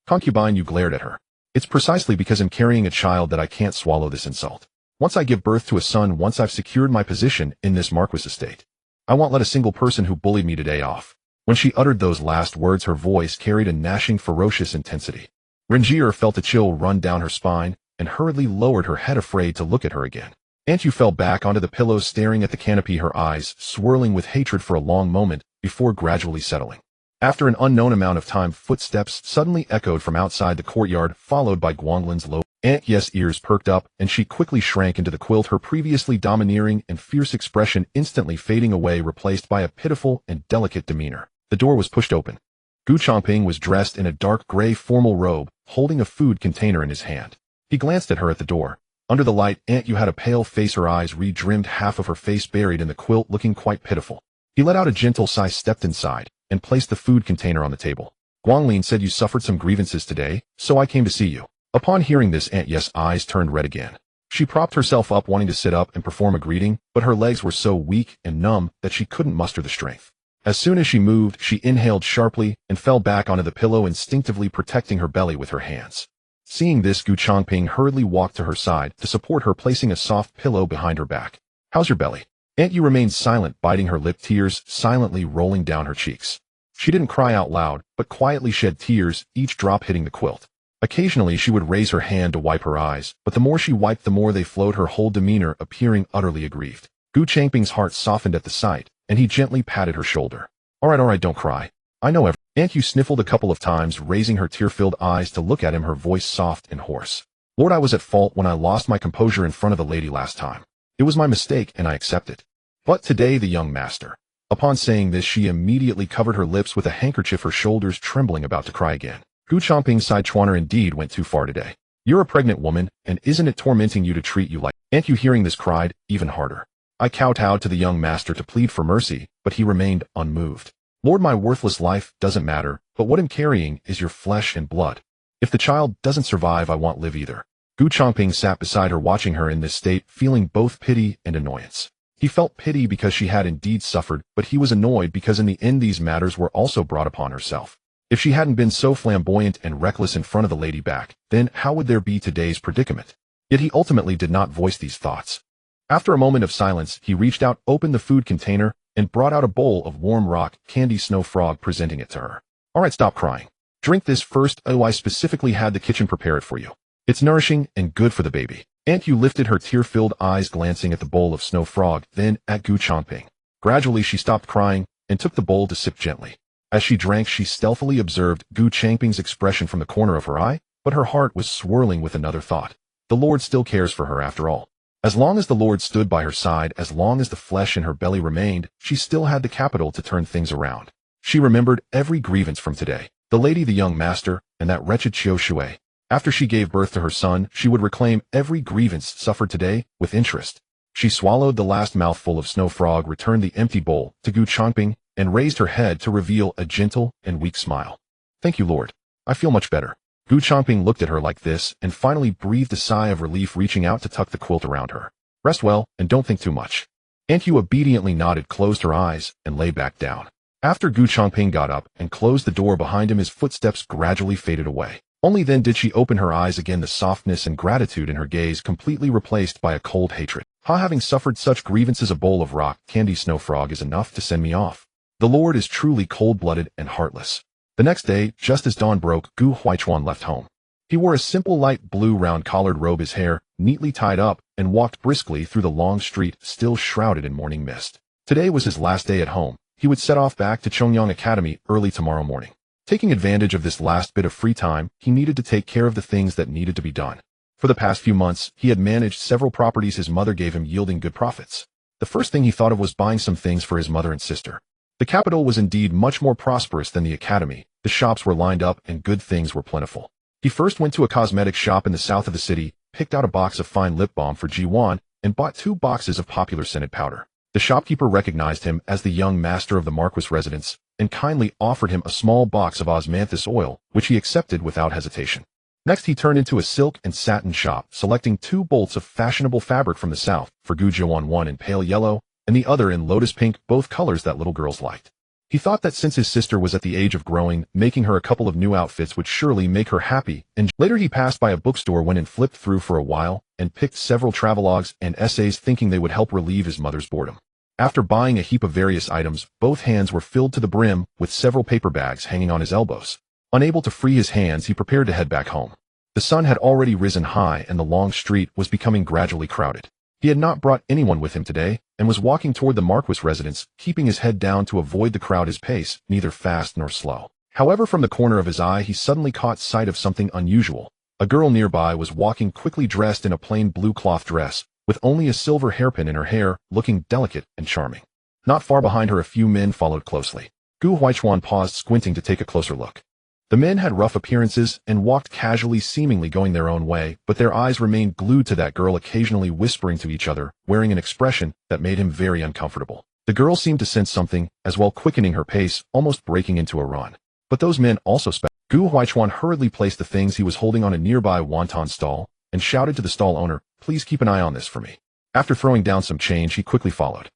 Concubine, you glared at her. It's precisely because I'm carrying a child that I can't swallow this insult. Once I give birth to a son, once I've secured my position in this Marquis estate, I won't let a single person who bullied me today off. When she uttered those last words, her voice carried a gnashing, ferocious intensity. Ranjira felt a chill run down her spine and hurriedly lowered her head, afraid to look at her again. Aunt Yu fell back onto the pillows, staring at the canopy, her eyes swirling with hatred for a long moment before gradually settling. After an unknown amount of time, footsteps suddenly echoed from outside the courtyard, followed by Guanglin's low. Aunt Yes' ears perked up, and she quickly shrank into the quilt, her previously domineering and fierce expression instantly fading away, replaced by a pitiful and delicate demeanor. The door was pushed open. Gu Changping was dressed in a dark gray formal robe, holding a food container in his hand. He glanced at her at the door. Under the light, Aunt Yu had a pale face, her eyes re-trimmed, half of her face buried in the quilt, looking quite pitiful. He let out a gentle sigh, stepped inside, and placed the food container on the table. Guanglin said you suffered some grievances today, so I came to see you. Upon hearing this, Aunt Yes' eyes turned red again. She propped herself up, wanting to sit up and perform a greeting, but her legs were so weak and numb that she couldn't muster the strength. As soon as she moved, she inhaled sharply and fell back onto the pillow, instinctively protecting her belly with her hands. Seeing this, Gu Changping hurriedly walked to her side to support her, placing a soft pillow behind her back. How's your belly? Aunt Yu remained silent, biting her lip, tears silently rolling down her cheeks. She didn't cry out loud, but quietly shed tears, each drop hitting the quilt. Occasionally she would raise her hand to wipe her eyes, but the more she wiped, the more they flowed, her whole demeanor appearing utterly aggrieved. Gu Changping's heart softened at the sight, and he gently patted her shoulder. All right, don't cry. I know everything. Aunt Yu sniffled a couple of times, raising her tear-filled eyes to look at him, her voice soft and hoarse. Lord, I was at fault when I lost my composure in front of the lady last time. It was my mistake, and I accept it. But today, the young master. Upon saying this, she immediately covered her lips with a handkerchief, her shoulders trembling, about to cry again. Gu Changping sighed. Chuaner indeed went too far today. You're a pregnant woman, and isn't it tormenting you to treat you like— Aunt Yu, hearing this, cried even harder. I kowtowed to the young master to plead for mercy, but he remained unmoved. Lord, my worthless life doesn't matter, but what I'm carrying is your flesh and blood. If the child doesn't survive, I won't live either. Gu Changping sat beside her, watching her in this state, feeling both pity and annoyance. He felt pity because she had indeed suffered, but he was annoyed because in the end these matters were also brought upon herself. If she hadn't been so flamboyant and reckless in front of the lady back, then how would there be today's predicament? Yet he ultimately did not voice these thoughts. After a moment of silence, he reached out, opened the food container, and brought out a bowl of warm rock candy snow frog, presenting it to her. All right, stop crying. Drink this first. Oh, I specifically had the kitchen prepare it for you. It's nourishing and good for the baby. Aunt Yu lifted her tear-filled eyes glancing at the bowl of snow frog, then at Gu Changping. Gradually she stopped crying and took the bowl to sip gently. As she drank, she stealthily observed Gu Changping's expression from the corner of her eye, but her heart was swirling with another thought. The Lord still cares for her after all. As long as the Lord stood by her side, as long as the flesh in her belly remained, she still had the capital to turn things around. She remembered every grievance from today. The lady, the young master, and that wretched Qiu Shui. After she gave birth to her son, she would reclaim every grievance suffered today with interest. She swallowed the last mouthful of snow frog, returned the empty bowl to Gu Changping, and raised her head to reveal a gentle and weak smile. Thank you, Lord. I feel much better. Gu Changping looked at her like this and finally breathed a sigh of relief, reaching out to tuck the quilt around her. Rest well and don't think too much. Aunt Yu obediently nodded, closed her eyes, and lay back down. After Gu Changping got up and closed the door behind him, his footsteps gradually faded away. Only then did she open her eyes again, the softness and gratitude in her gaze completely replaced by a cold hatred. Having suffered such grievances, a bowl of rock candy snow frog is enough to send me off. The Lord is truly cold-blooded and heartless. The next day, just as dawn broke, Gu Huaichuan left home. He wore a simple light blue round-collared robe, his hair neatly tied up, and walked briskly through the long street still shrouded in morning mist. Today was his last day at home. He would set off back to Chongyang Academy early tomorrow morning. Taking advantage of this last bit of free time, he needed to take care of the things that needed to be done. For the past few months, he had managed several properties his mother gave him, yielding good profits. The first thing he thought of was buying some things for his mother and sister. The capital was indeed much more prosperous than the academy. The shops were lined up and good things were plentiful. He first went to a cosmetic shop in the south of the city, picked out a box of fine lip balm for Ji Duan, and bought 2 boxes of popular scented powder. The shopkeeper recognized him as the young master of the Marquis residence and kindly offered him a small box of osmanthus oil, which he accepted without hesitation. Next, he turned into a silk and satin shop, selecting 2 bolts of fashionable fabric from the south for Gu Jiuan, one in pale yellow and the other in lotus pink, both colors that little girls liked. He thought that since his sister was at the age of growing, making her a couple of new outfits would surely make her happy, and later he passed by a bookstore, went and flipped through for a while, and picked several travelogues and essays, thinking they would help relieve his mother's boredom. After buying a heap of various items, both hands were filled to the brim with several paper bags hanging on his elbows. Unable to free his hands, he prepared to head back home. The sun had already risen high and the long street was becoming gradually crowded. He had not brought anyone with him today and was walking toward the Marquis residence, keeping his head down to avoid the crowd, his pace neither fast nor slow. However, from the corner of his eye, he suddenly caught sight of something unusual. A girl nearby was walking quickly, dressed in a plain blue cloth dress, with only a silver hairpin in her hair, looking delicate and charming. Not far behind her, a few men followed closely. Gu Huaichuan paused, squinting to take a closer look. The men had rough appearances and walked casually, seemingly going their own way, but their eyes remained glued to that girl, occasionally whispering to each other, wearing an expression that made him very uncomfortable. The girl seemed to sense something, as well, quickening her pace, almost breaking into a run. But those men also Gu Huaichuan hurriedly placed the things he was holding on a nearby wonton stall and shouted to the stall owner, "Please keep an eye on this for me." After throwing down some change, he quickly followed.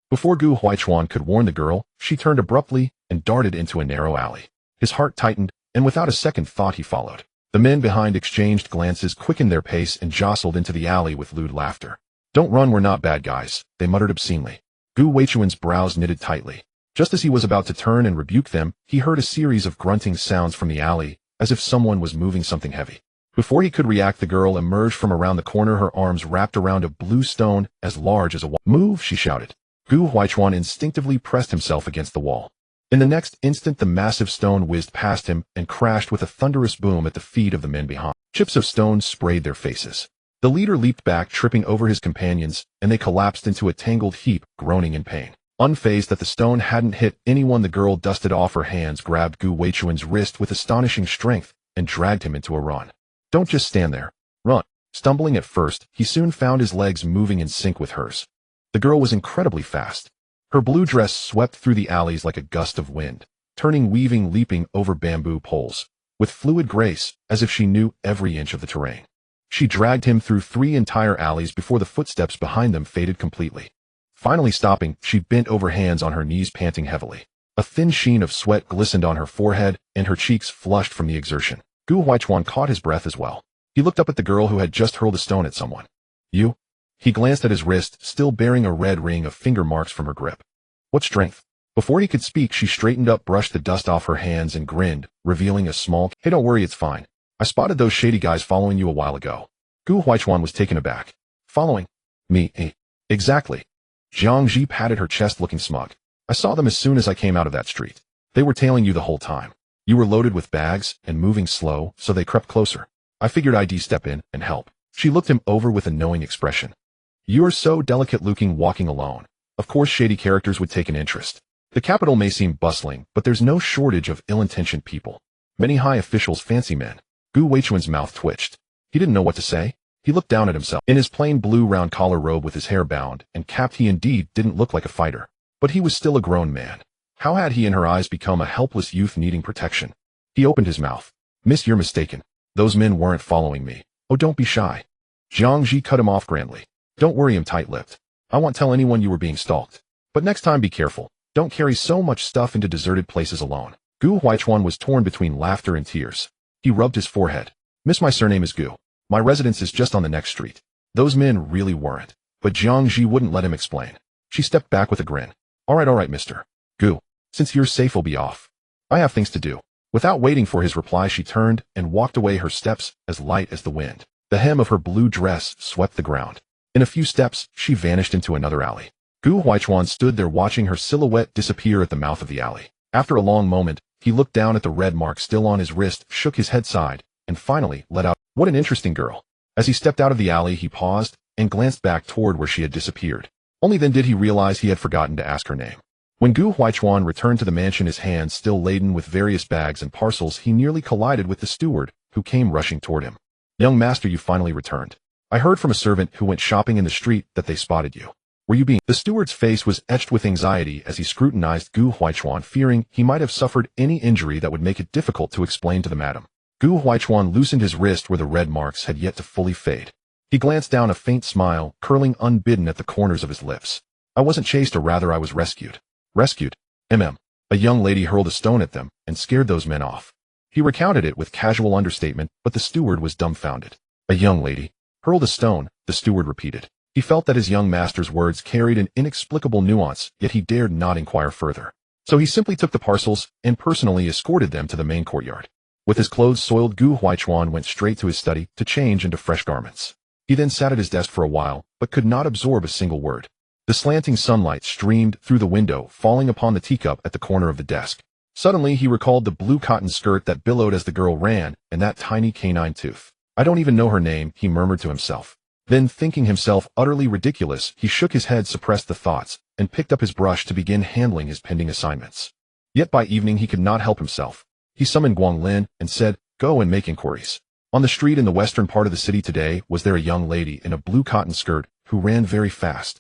Before Gu Huaichuan could warn the girl, she turned abruptly and darted into a narrow alley. His heart tightened, and without a second thought he followed. The men behind exchanged glances, quickened their pace, and jostled into the alley with lewd laughter. "Don't run, we're not bad guys," they muttered obscenely. Gu Huaichuan's brows knitted tightly. Just as he was about to turn and rebuke them, he heard a series of grunting sounds from the alley, as if someone was moving something heavy. Before he could react, the girl emerged from around the corner, her arms wrapped around a blue stone as large as a wall. "Move," she shouted. Gu Huaichuan instinctively pressed himself against the wall. In the next instant, the massive stone whizzed past him and crashed with a thunderous boom at the feet of the men behind. Chips of stone sprayed their faces. The leader leaped back, tripping over his companions, and they collapsed into a tangled heap, groaning in pain. Unfazed that the stone hadn't hit anyone, the girl dusted off her hands, grabbed Gu Huaichuan's wrist with astonishing strength, and dragged him into a run. "Don't just stand there. Run." Stumbling at first, he soon found his legs moving in sync with hers. The girl was incredibly fast. Her blue dress swept through the alleys like a gust of wind, turning, weaving, leaping over bamboo poles, with fluid grace, as if she knew every inch of the terrain. She dragged him through 3 entire alleys before the footsteps behind them faded completely. Finally stopping, she bent over, hands on her knees, panting heavily. A thin sheen of sweat glistened on her forehead, and her cheeks flushed from the exertion. Gu Huaichuan caught his breath as well. He looked up at the girl who had just hurled a stone at someone. "You?" He glanced at his wrist, still bearing a red ring of finger marks from her grip. "What strength?" Before he could speak, she straightened up, brushed the dust off her hands, and grinned, revealing a small, "Hey, don't worry, it's fine. I spotted those shady guys following you a while ago. Gu Huaichuan was taken aback. Following? Me, eh? Exactly. Jiang Ji patted her chest looking smug. I saw them as soon as I came out of that street. They were tailing you the whole time. You were loaded with bags and moving slow, so they crept closer. I figured I'd step in and help. She looked him over with a knowing expression. You're so delicate-looking walking alone. Of course shady characters would take an interest. The capital may seem bustling, but there's no shortage of ill-intentioned people. Many high officials fancy men. Gu Huaichuan's mouth twitched. He didn't know what to say. He looked down at himself. In his plain blue round collar robe with his hair bound and capped, he indeed didn't look like a fighter. But he was still a grown man. How had he in her eyes become a helpless youth needing protection? He opened his mouth. Miss, you're mistaken. Those men weren't following me. Oh, don't be shy. Jiang Ji cut him off grandly. Don't worry, I'm tight-lipped. I won't tell anyone you were being stalked. But next time be careful. Don't carry so much stuff into deserted places alone. Gu Huaichuan was torn between laughter and tears. He rubbed his forehead. Miss, my surname is Gu. My residence is just on the next street. Those men really weren't. But Jiang Ji wouldn't let him explain. She stepped back with a grin. All right, mister. Gu. Since you're safe, we'll be off. I have things to do. Without waiting for his reply, she turned and walked away, her steps as light as the wind. The hem of her blue dress swept the ground. In a few steps, she vanished into another alley. Gu Huaichuan stood there watching her silhouette disappear at the mouth of the alley. After a long moment, he looked down at the red mark still on his wrist, shook his head, sighed, and finally let out, "What an interesting girl." As he stepped out of the alley, he paused and glanced back toward where she had disappeared. Only then did he realize he had forgotten to ask her name. When Gu Huaichuan returned to the mansion, his hands still laden with various bags and parcels, he nearly collided with the steward, who came rushing toward him. "Young master, you finally returned. I heard from a servant who went shopping in the street that they spotted you. Were you being—" The steward's face was etched with anxiety as he scrutinized Gu Huaichuan, fearing he might have suffered any injury that would make it difficult to explain to the madam. Gu Huaichuan loosened his wrist where the red marks had yet to fully fade. He glanced down, a faint smile curling unbidden at the corners of his lips. "I wasn't chased, or rather I was rescued." "Rescued? A young lady hurled a stone at them and scared those men off." He recounted it with casual understatement, but the steward was dumbfounded. "A young lady hurled a stone," the steward repeated. He felt that his young master's words carried an inexplicable nuance, yet he dared not inquire further. So he simply took the parcels and personally escorted them to the main courtyard. With his clothes soiled, Gu Huaichuan went straight to his study to change into fresh garments. He then sat at his desk for a while, but could not absorb a single word. The slanting sunlight streamed through the window, falling upon the teacup at the corner of the desk. Suddenly he recalled the blue cotton skirt that billowed as the girl ran, and that tiny canine tooth. "I don't even know her name," he murmured to himself. Then, thinking himself utterly ridiculous, he shook his head, suppressed the thoughts, and picked up his brush to begin handling his pending assignments. Yet by evening he could not help himself. He summoned Guanglin and said, "Go and make inquiries. On the street in the western part of the city today was there a young lady in a blue cotton skirt who ran very fast.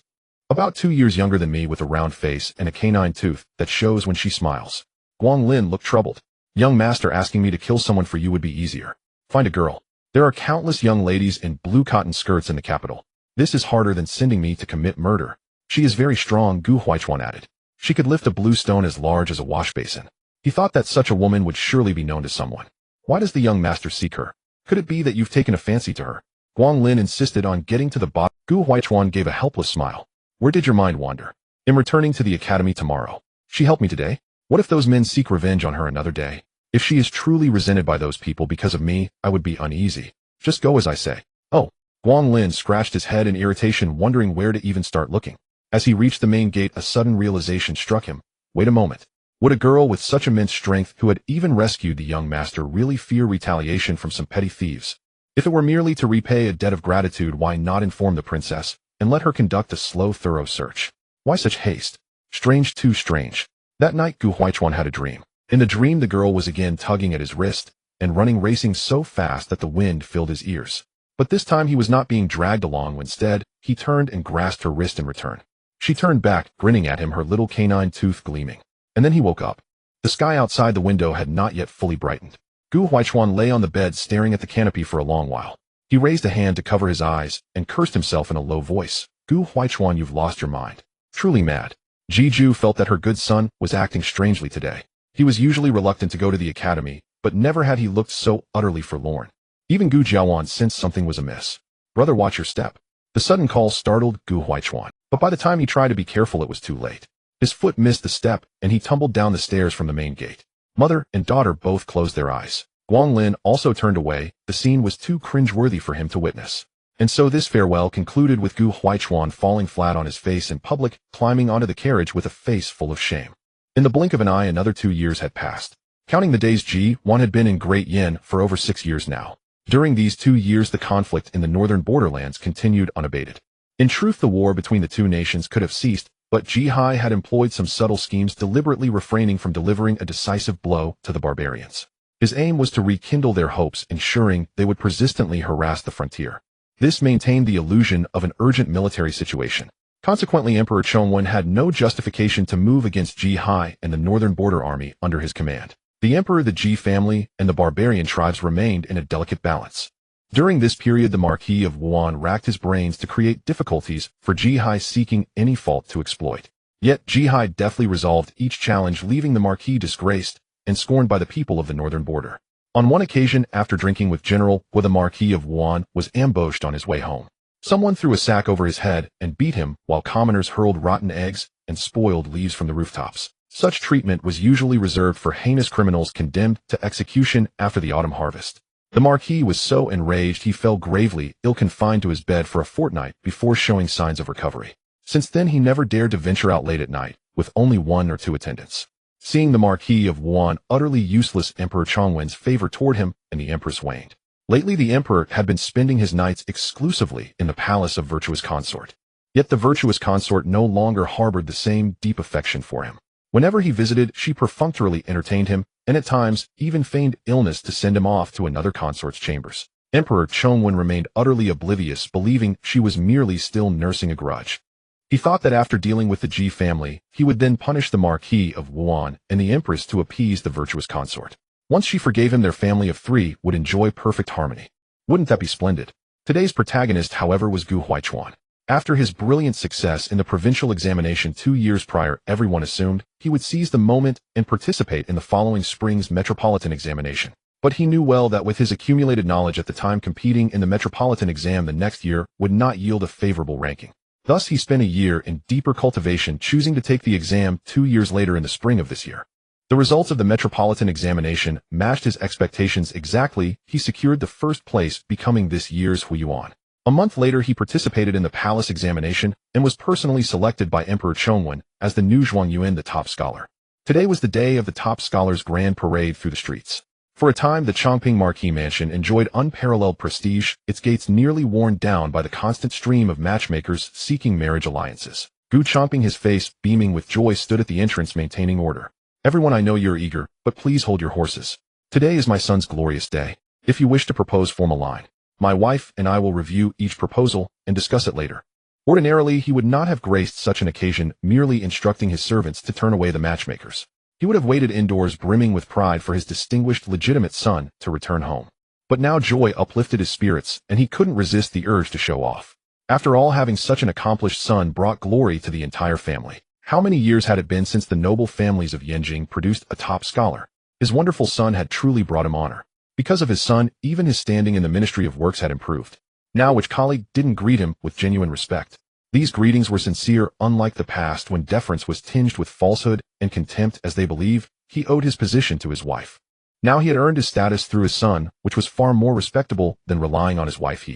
About 2 years younger than me, with a round face and a canine tooth that shows when she smiles." Guanglin looked troubled. "Young master, asking me to kill someone for you would be easier. Find a girl. There are countless young ladies in blue cotton skirts in the capital. This is harder than sending me to commit murder. She is very strong," Gu Huaichuan added. "She could lift a blue stone as large as a wash basin." He thought that such a woman would surely be known to someone. "Why does the young master seek her? Could it be that you've taken a fancy to her?" Guanglin insisted on getting to the bottom. Gu Huaichuan gave a helpless smile. "Where did your mind wander?" "I'm returning to the academy tomorrow. She helped me today. What if those men seek revenge on her another day? If she is truly resented by those people because of me, I would be uneasy. Just go as I say." "Oh." Guanglin scratched his head in irritation, wondering where to even start looking. As he reached the main gate, a sudden realization struck him. Wait a moment. Would a girl with such immense strength, who had even rescued the young master, really fear retaliation from some petty thieves? If it were merely to repay a debt of gratitude, why not inform the princess and let her conduct a slow, thorough search? Why such haste? Strange, too strange. That night Gu Huaichuan had a dream. In the dream, the girl was again tugging at his wrist and racing so fast that the wind filled his ears. But this time he was not being dragged along. Instead, he turned and grasped her wrist in return. She turned back, grinning at him, her little canine tooth gleaming. And then he woke up. The sky outside the window had not yet fully brightened. Gu Huaichuan lay on the bed staring at the canopy for a long while. He raised a hand to cover his eyes and cursed himself in a low voice. "Gu Huaichuan, you've lost your mind. Truly mad." Ji Ju felt that her good son was acting strangely today. He was usually reluctant to go to the academy, but never had he looked so utterly forlorn. Even Gu Jiawan sensed something was amiss. "Brother, watch your step." The sudden call startled Gu Huaichuan, but by the time he tried to be careful, it was too late. His foot missed the step, and he tumbled down the stairs from the main gate. Mother and daughter both closed their eyes. Guanlin also turned away. The scene was too cringeworthy for him to witness. And so this farewell concluded with Gu Huaichuan falling flat on his face in public, climbing onto the carriage with a face full of shame. In the blink of an eye, another 2 years had passed. Counting the days, Ji Duan had been in Great Yin for over 6 years now. During these 2 years, the conflict in the northern borderlands continued unabated. In truth, the war between the two nations could have ceased, but Ji Hai had employed some subtle schemes, deliberately refraining from delivering a decisive blow to the barbarians. His aim was to rekindle their hopes, ensuring they would persistently harass the frontier. This maintained the illusion of an urgent military situation. Consequently, Emperor Chongwen had no justification to move against Ji Hai and the northern border army under his command. The emperor, the Ji family, and the barbarian tribes remained in a delicate balance. During this period, the Marquis of Wuan racked his brains to create difficulties for Ji Hai, seeking any fault to exploit. Yet Ji Hai deftly resolved each challenge, leaving the Marquis disgraced and scorned by the people of the northern border. On one occasion, after drinking with General Wu, the Marquis of Wuan was ambushed on his way home. Someone threw a sack over his head and beat him, while commoners hurled rotten eggs and spoiled leaves from the rooftops. Such treatment was usually reserved for heinous criminals condemned to execution after the autumn harvest. The Marquis was so enraged he fell gravely ill, confined to his bed for a fortnight before showing signs of recovery. Since then, he never dared to venture out late at night, with only 1 or 2 attendants. Seeing the Marquis of Wuan utterly useless, Emperor Chongwen's favor toward him and the Empress waned. Lately, the emperor had been spending his nights exclusively in the palace of virtuous consort. Yet the virtuous consort no longer harbored the same deep affection for him. Whenever he visited, she perfunctorily entertained him, and at times even feigned illness to send him off to another consort's chambers. Emperor Chongwen remained utterly oblivious, believing she was merely still nursing a grudge. He thought that after dealing with the Ji family, he would then punish the Marquis of Wuan and the Empress to appease the virtuous consort. Once she forgave him, their family of 3 would enjoy perfect harmony. Wouldn't that be splendid? Today's protagonist, however, was Gu Huaichuan. After his brilliant success in the provincial examination 2 years prior, everyone assumed he would seize the moment and participate in the following spring's metropolitan examination. But he knew well that with his accumulated knowledge at the time, competing in the metropolitan exam the next year would not yield a favorable ranking. Thus, he spent a year in deeper cultivation, choosing to take the exam 2 years later in the spring of this year. The results of the metropolitan examination matched his expectations exactly. He secured the first place, becoming this year's Huiyuan. A month later, he participated in the palace examination and was personally selected by Emperor Chongwen as the new Zhuangyuan, the top scholar. Today was the day of the top scholars' grand parade through the streets. For a time, the Changping Marquis mansion enjoyed unparalleled prestige, its gates nearly worn down by the constant stream of matchmakers seeking marriage alliances. Gu Changping, his face beaming with joy, stood at the entrance maintaining order. "Everyone, I know you're eager, but please hold your horses. Today is my son's glorious day. If you wish to propose, form a line. My wife and I will review each proposal and discuss it later." Ordinarily, he would not have graced such an occasion, merely instructing his servants to turn away the matchmakers. He would have waited indoors, brimming with pride for his distinguished legitimate son to return home. But now joy uplifted his spirits, and he couldn't resist the urge to show off. After all, having such an accomplished son brought glory to the entire family. How many years had it been since the noble families of Yanjing produced a top scholar? His wonderful son had truly brought him honor. Because of his son, even his standing in the Ministry of Works had improved. Now, which colleague didn't greet him with genuine respect? These greetings were sincere, unlike the past when deference was tinged with falsehood and contempt, as they believed he owed his position to his wife. Now he had earned his status through his son, which was far more respectable than relying on his wife.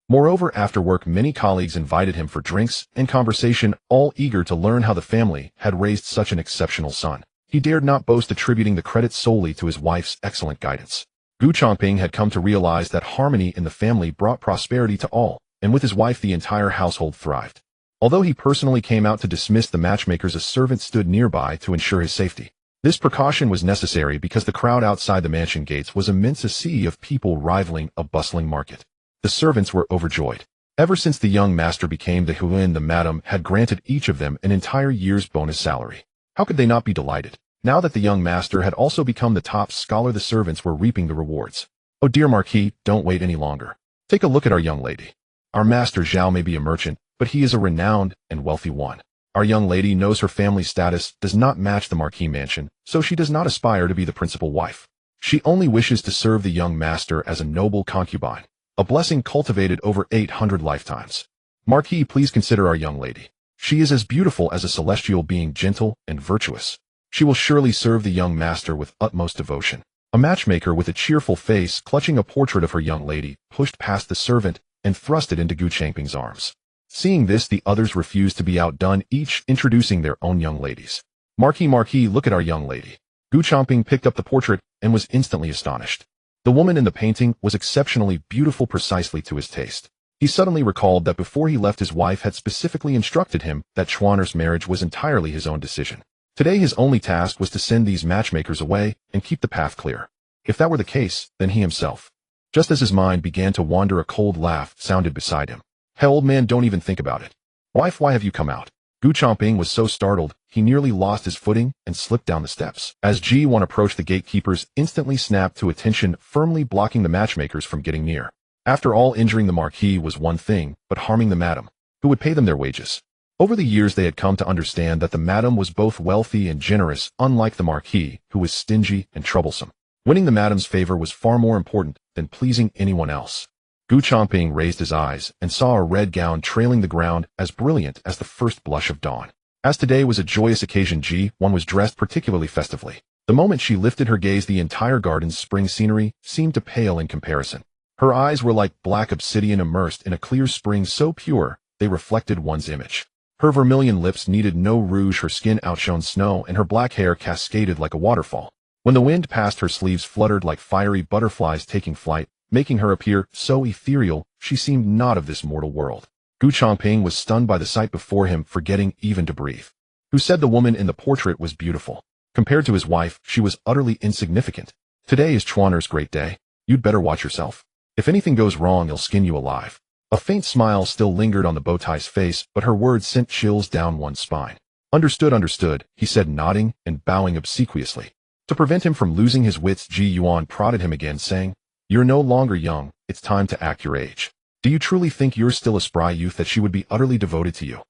Moreover, after work, many colleagues invited him for drinks and conversation, all eager to learn how the family had raised such an exceptional son. He dared not boast, attributing the credit solely to his wife's excellent guidance. Gu Changping had come to realize that harmony in the family brought prosperity to all, and with his wife the entire household thrived. Although he personally came out to dismiss the matchmakers, a servant stood nearby to ensure his safety. This precaution was necessary because the crowd outside the mansion gates was immense, a sea of people rivaling a bustling market. The servants were overjoyed. Ever since the young master became the Huin, the madam had granted each of them an entire year's bonus salary. How could they not be delighted? Now that the young master had also become the top scholar, the servants were reaping the rewards. "Oh dear Marquis, don't wait any longer. Take a look at our young lady. Our master Zhao may be a merchant, but he is a renowned and wealthy one. Our young lady knows her family's status does not match the Marquis mansion, so she does not aspire to be the principal wife. She only wishes to serve the young master as a noble concubine, a blessing cultivated over 800 lifetimes. Marquis, please consider our young lady. She is as beautiful as a celestial being, gentle and virtuous. She will surely serve the young master with utmost devotion." A matchmaker with a cheerful face, clutching a portrait of her young lady, pushed past the servant and thrust it into Gu Changping's arms. Seeing this, the others refused to be outdone, each introducing their own young ladies. Marquis, look at our young lady. Gu Changping picked up the portrait and was instantly astonished. The woman in the painting was exceptionally beautiful, precisely to his taste. He suddenly recalled that before he left, his wife had specifically instructed him that Chuaner's marriage was entirely his own decision. Today his only task was to send these matchmakers away and keep the path clear. If that were the case, then he himself. Just as his mind began to wander, a cold laugh sounded beside him. Hey, old man, don't even think about it. Wife, why have you come out? Gu Changping was so startled, he nearly lost his footing and slipped down the steps. As Ji Duan approached, the gatekeepers instantly snapped to attention, firmly blocking the matchmakers from getting near. After all, injuring the Marquis was one thing, but harming the madam, who would pay them their wages. Over the years they had come to understand that the madam was both wealthy and generous, unlike the Marquis, who was stingy and troublesome. Winning the madam's favor was far more important than pleasing anyone else. Gu Changping raised his eyes and saw a red gown trailing the ground, as brilliant as the first blush of dawn. As today was a joyous occasion, Ji Duan was dressed particularly festively. The moment she lifted her gaze, the entire garden's spring scenery seemed to pale in comparison. Her eyes were like black obsidian immersed in a clear spring so pure they reflected one's image. Her vermilion lips needed no rouge, her skin outshone snow, and her black hair cascaded like a waterfall. When the wind passed, her sleeves fluttered like fiery butterflies taking flight, making her appear so ethereal she seemed not of this mortal world. Gu Changping was stunned by the sight before him, forgetting even to breathe. Who said the woman in the portrait was beautiful? Compared to his wife, she was utterly insignificant. Today is Chuaner's great day. You'd better watch yourself. If anything goes wrong, he'll skin you alive. A faint smile still lingered on the bowtie's face, but her words sent chills down one's spine. Understood, he said, nodding and bowing obsequiously. To prevent him from losing his wits, Ji Duan prodded him again, saying, "You're no longer young, it's time to act your age. Do you truly think you're still a spry youth, that she would be utterly devoted to you?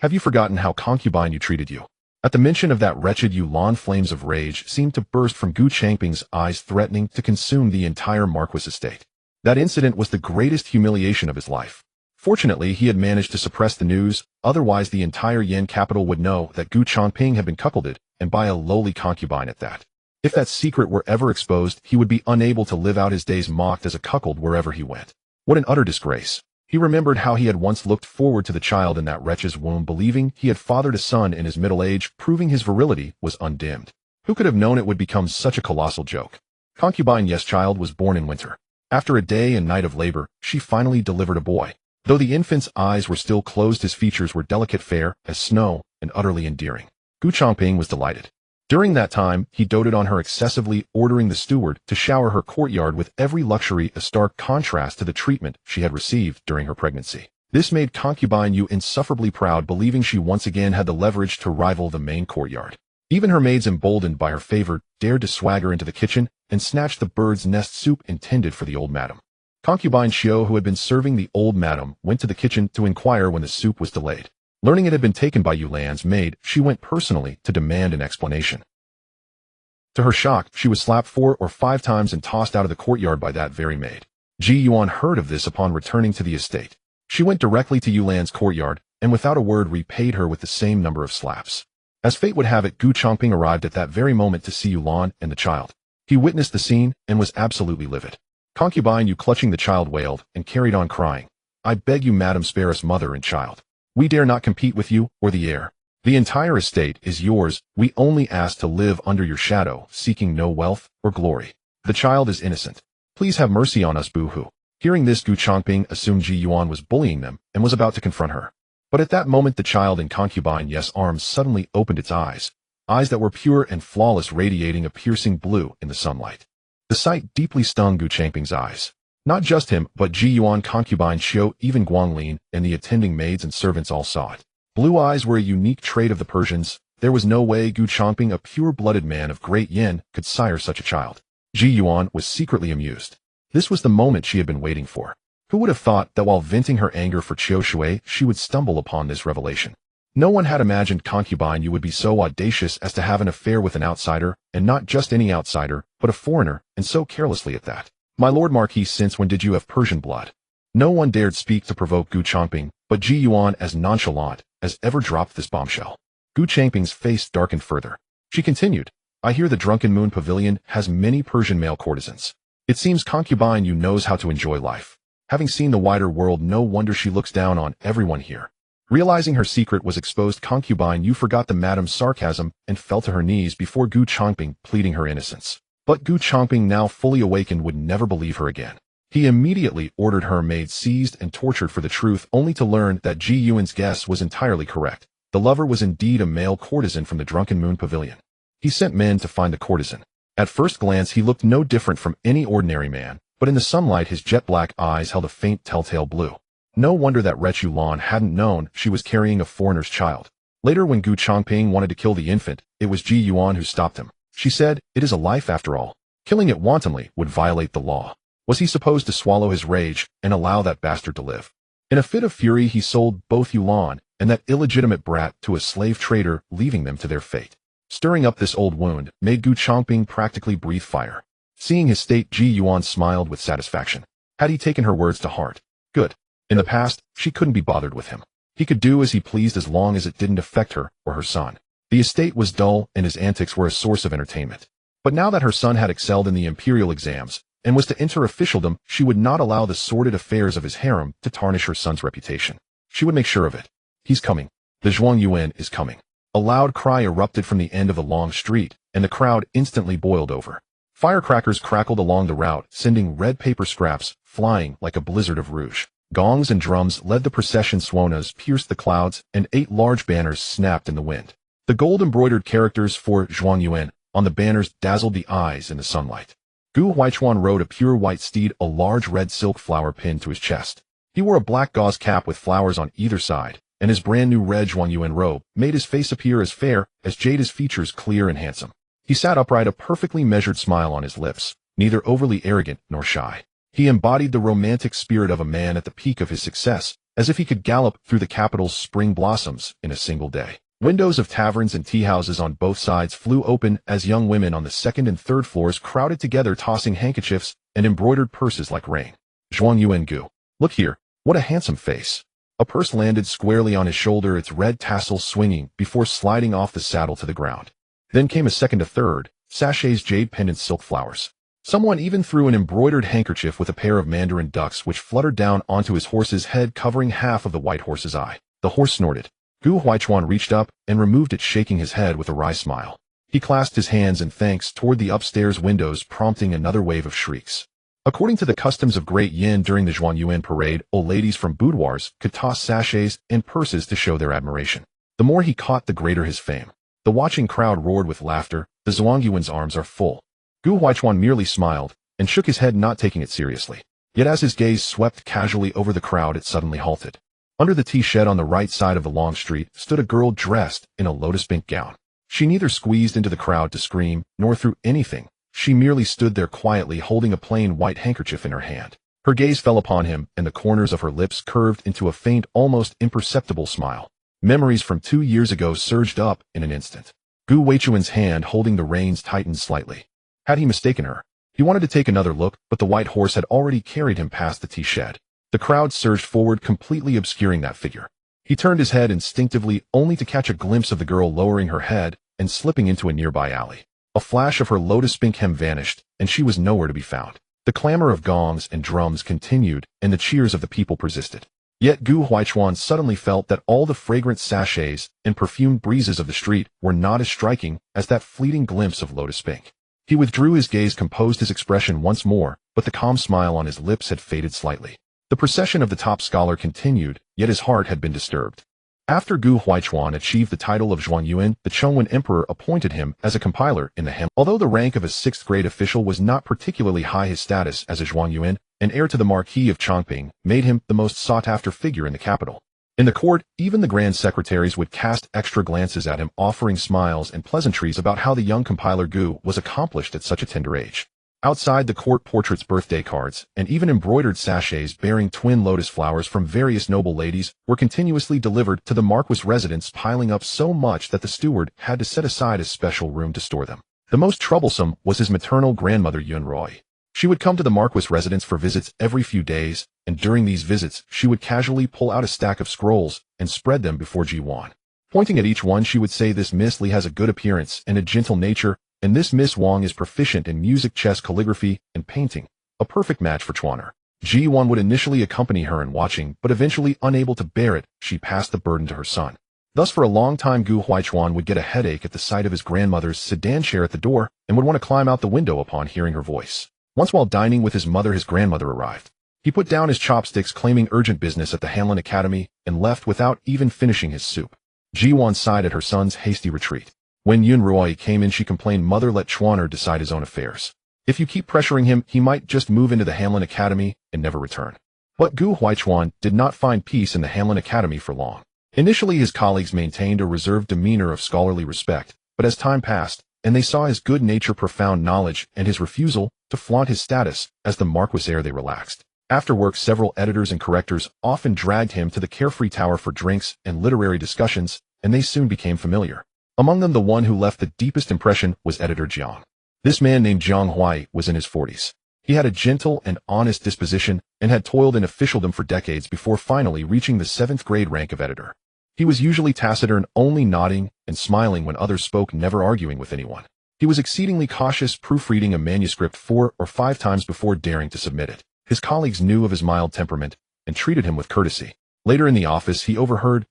Have you forgotten how concubine you treated you?" At the mention of that wretched Yulan, flames of rage seemed to burst from Gu Changping's eyes, threatening to consume the entire Marquis estate. That incident was the greatest humiliation of his life. Fortunately, he had managed to suppress the news, otherwise the entire Yen capital would know that Gu Changping had been cuckolded, and by a lowly concubine at that. If that secret were ever exposed, he would be unable to live out his days mocked as a cuckold wherever he went. What an utter disgrace. He remembered how he had once looked forward to the child in that wretch's womb, believing he had fathered a son in his middle age, proving his virility was undimmed. Who could have known it would become such a colossal joke? Concubine, yes, child was born in winter. After a day and night of labor, she finally delivered a boy. Though the infant's eyes were still closed, his features were delicate, fair as snow, and utterly endearing. Gu Changping was delighted. During that time, he doted on her excessively, ordering the steward to shower her courtyard with every luxury, a stark contrast to the treatment she had received during her pregnancy. This made concubine Yue insufferably proud, believing she once again had the leverage to rival the main courtyard. Even her maids, emboldened by her favor, dared to swagger into the kitchen and snatch the bird's nest soup intended for the old madam. Concubine Xiao, who had been serving the old madam, went to the kitchen to inquire when the soup was delayed. Learning it had been taken by Yulan's maid, she went personally to demand an explanation. To her shock, she was slapped 4 or 5 times and tossed out of the courtyard by that very maid. Ji Duan heard of this upon returning to the estate. She went directly to Yulan's courtyard, and without a word repaid her with the same number of slaps. As fate would have it, Gu Changping arrived at that very moment to see Yulan and the child. He witnessed the scene and was absolutely livid. Concubine Yue, clutching the child, wailed and carried on crying, "I beg you, madam, spare us mother and child. We dare not compete with you or the heir. The entire estate is yours. We only ask to live under your shadow, seeking no wealth or glory. The child is innocent. Please have mercy on us, boo-hoo." Hearing this, Gu Changping assumed Ji Duan was bullying them and was about to confront her. But at that moment, the child in concubine Yes' arms suddenly opened its eyes that were pure and flawless, radiating a piercing blue in the sunlight. The sight deeply stung Gu Changping's eyes. Not just him, but Ji Duan, concubine Xiao, even Guanglin, and the attending maids and servants all saw it. Blue eyes were a unique trait of the Persians. There was no way Gu Changping, a pure-blooded man of great Yen, could sire such a child. Ji Duan was secretly amused. This was the moment she had been waiting for. Who would have thought that while venting her anger for Qiu Shui, she would stumble upon this revelation? No one had imagined concubine Yue would be so audacious as to have an affair with an outsider, and not just any outsider, but a foreigner, and so carelessly at that. "My lord Marquis, since when did you have Persian blood?" No one dared speak to provoke Gu Changping, but Ji Duan, as nonchalant as ever, dropped this bombshell. Gu Changping's face darkened further. She continued, I hear the Drunken Moon Pavilion has many Persian male courtesans. It seems concubine Yue knows how to enjoy life. Having seen the wider world, no wonder she looks down on everyone here. Realizing her secret was exposed, concubine Yue forgot the madam's sarcasm and fell to her knees before Gu Changping, pleading her innocence. But Gu Changping, now fully awakened, would never believe her again. He immediately ordered her maid seized and tortured for the truth, only to learn that Ji Yuan's guess was entirely correct. The lover was indeed a male courtesan from the Drunken Moon Pavilion. He sent men to find the courtesan. At first glance, he looked no different from any ordinary man, but in the sunlight his jet-black eyes held a faint telltale blue. No wonder that wretch Yue Lan hadn't known she was carrying a foreigner's child. Later, when Gu Changping wanted to kill the infant, it was Ji Yuan who stopped him. She said, "It is a life after all. Killing it wantonly would violate the law." Was he supposed to swallow his rage and allow that bastard to live? In a fit of fury, he sold both Yue Lan and that illegitimate brat to a slave trader, leaving them to their fate. Stirring up this old wound made Gu Changping practically breathe fire. Seeing his state, Ji Yuan smiled with satisfaction. Had he taken her words to heart? Good. In the past, she couldn't be bothered with him. He could do as he pleased as long as it didn't affect her or her son. The estate was dull, and his antics were a source of entertainment. But now that her son had excelled in the imperial exams and was to enter officialdom, she would not allow the sordid affairs of his harem to tarnish her son's reputation. She would make sure of it. He's coming. The Zhuangyuan is coming. A loud cry erupted from the end of the long street, and the crowd instantly boiled over. Firecrackers crackled along the route, sending red paper scraps flying like a blizzard of rouge. Gongs and drums led the procession. Swonas pierced the clouds, and 8 large banners snapped in the wind. The gold-embroidered characters for Zhuangyuan on the banners dazzled the eyes in the sunlight. Gu Huichuan rode a pure white steed, a large red silk flower pinned to his chest. He wore a black gauze cap with flowers on either side, and his brand-new red Zhuangyuan robe made his face appear as fair as jade, his features clear and handsome. He sat upright, a perfectly measured smile on his lips, neither overly arrogant nor shy. He embodied the romantic spirit of a man at the peak of his success, as if he could gallop through the capital's spring blossoms in a single day. Windows of taverns and tea-houses on both sides flew open as young women on the 2nd and 3rd floors crowded together, tossing handkerchiefs and embroidered purses like rain. Zhuangyuan Gu. Look here, what a handsome face. A purse landed squarely on his shoulder, its red tassel swinging before sliding off the saddle to the ground. Then came a second, a third, sachets, jade pendants, silk flowers. Someone even threw an embroidered handkerchief with a pair of mandarin ducks which fluttered down onto his horse's head, covering half of the white horse's eye. The horse snorted. Gu Huichuan reached up and removed it, shaking his head with a wry smile. He clasped his hands in thanks toward the upstairs windows, prompting another wave of shrieks. According to the customs of Great Yin, during the Zhuangyuan parade, old ladies from boudoirs could toss sachets and purses to show their admiration. The more he caught, the greater his fame. The watching crowd roared with laughter. The Zhuangyuan's arms are full. Gu Huichuan merely smiled and shook his head, not taking it seriously. Yet as his gaze swept casually over the crowd, it suddenly halted. Under the tea shed on the right side of the long street stood a girl dressed in a lotus-pink gown. She neither squeezed into the crowd to scream nor threw anything. She merely stood there quietly, holding a plain white handkerchief in her hand. Her gaze fell upon him, and the corners of her lips curved into a faint, almost imperceptible smile. Memories from 2 years ago surged up in an instant. Gu Huichuan's hand holding the reins tightened slightly. Had he mistaken her? He wanted to take another look, but the white horse had already carried him past the tea shed. The crowd surged forward, completely obscuring that figure. He turned his head instinctively, only to catch a glimpse of the girl lowering her head and slipping into a nearby alley. A flash of her lotus-pink hem vanished, and she was nowhere to be found. The clamor of gongs and drums continued, and the cheers of the people persisted. Yet Gu Huichuan suddenly felt that all the fragrant sachets and perfumed breezes of the street were not as striking as that fleeting glimpse of lotus pink. He withdrew his gaze, composed his expression once more, but the calm smile on his lips had faded slightly. The procession of the top scholar continued, yet his heart had been disturbed. After Gu Huichuan achieved the title of Zhuangyuan, the Chongwen Emperor appointed him as a compiler in the hem. Although the rank of a 6th-grade official was not particularly high, his status as a Zhuangyuan, an heir to the Marquis of Changping, made him the most sought-after figure in the capital. In the court, even the grand secretaries would cast extra glances at him, offering smiles and pleasantries about how the young compiler Gu was accomplished at such a tender age. Outside the court, portraits, birthday cards, and even embroidered sachets bearing twin lotus flowers from various noble ladies were continuously delivered to the Marquis' residence, piling up so much that the steward had to set aside a special room to store them. The most troublesome was his maternal grandmother Yun Roy. She would come to the Marquis' residence for visits every few days, and during these visits she would casually pull out a stack of scrolls and spread them before Ji Duan. Pointing at each one, she would say, "This Miss Li has a good appearance and a gentle nature, and this Miss Wang is proficient in music, chess, calligraphy, and painting. A perfect match for Chuaner. Ji Duan would initially accompany her in watching, but eventually unable to bear it, she passed the burden to her son. Thus for a long time Gu Huaichuan would get a headache at the sight of his grandmother's sedan chair at the door and would want to climb out the window upon hearing her voice. Once while dining with his mother, his grandmother arrived. He put down his chopsticks, claiming urgent business at the Hanlin Academy, and left without even finishing his soup. Ji Duan sighed at her son's hasty retreat. When Yun Ruoi came in, she complained, "Mother, let Chuaner decide his own affairs. If you keep pressuring him, he might just move into the Hanlin Academy and never return." But Gu Huaichuan did not find peace in the Hanlin Academy for long. Initially his colleagues maintained a reserved demeanor of scholarly respect, but as time passed, and they saw his good nature, profound knowledge, and his refusal to flaunt his status as the Marquis heir, they relaxed. After work, several editors and correctors often dragged him to the Carefree Tower for drinks and literary discussions, and they soon became familiar. Among them, the one who left the deepest impression was editor Jiang. This man named Jiang Huai was in his 40s. He had a gentle and honest disposition and had toiled in officialdom for decades before finally reaching the 7th grade rank of editor. He was usually taciturn, only nodding and smiling when others spoke, never arguing with anyone. He was exceedingly cautious, proofreading a manuscript 4 or 5 times before daring to submit it. His colleagues knew of his mild temperament and treated him with courtesy. Later in the office, he overheard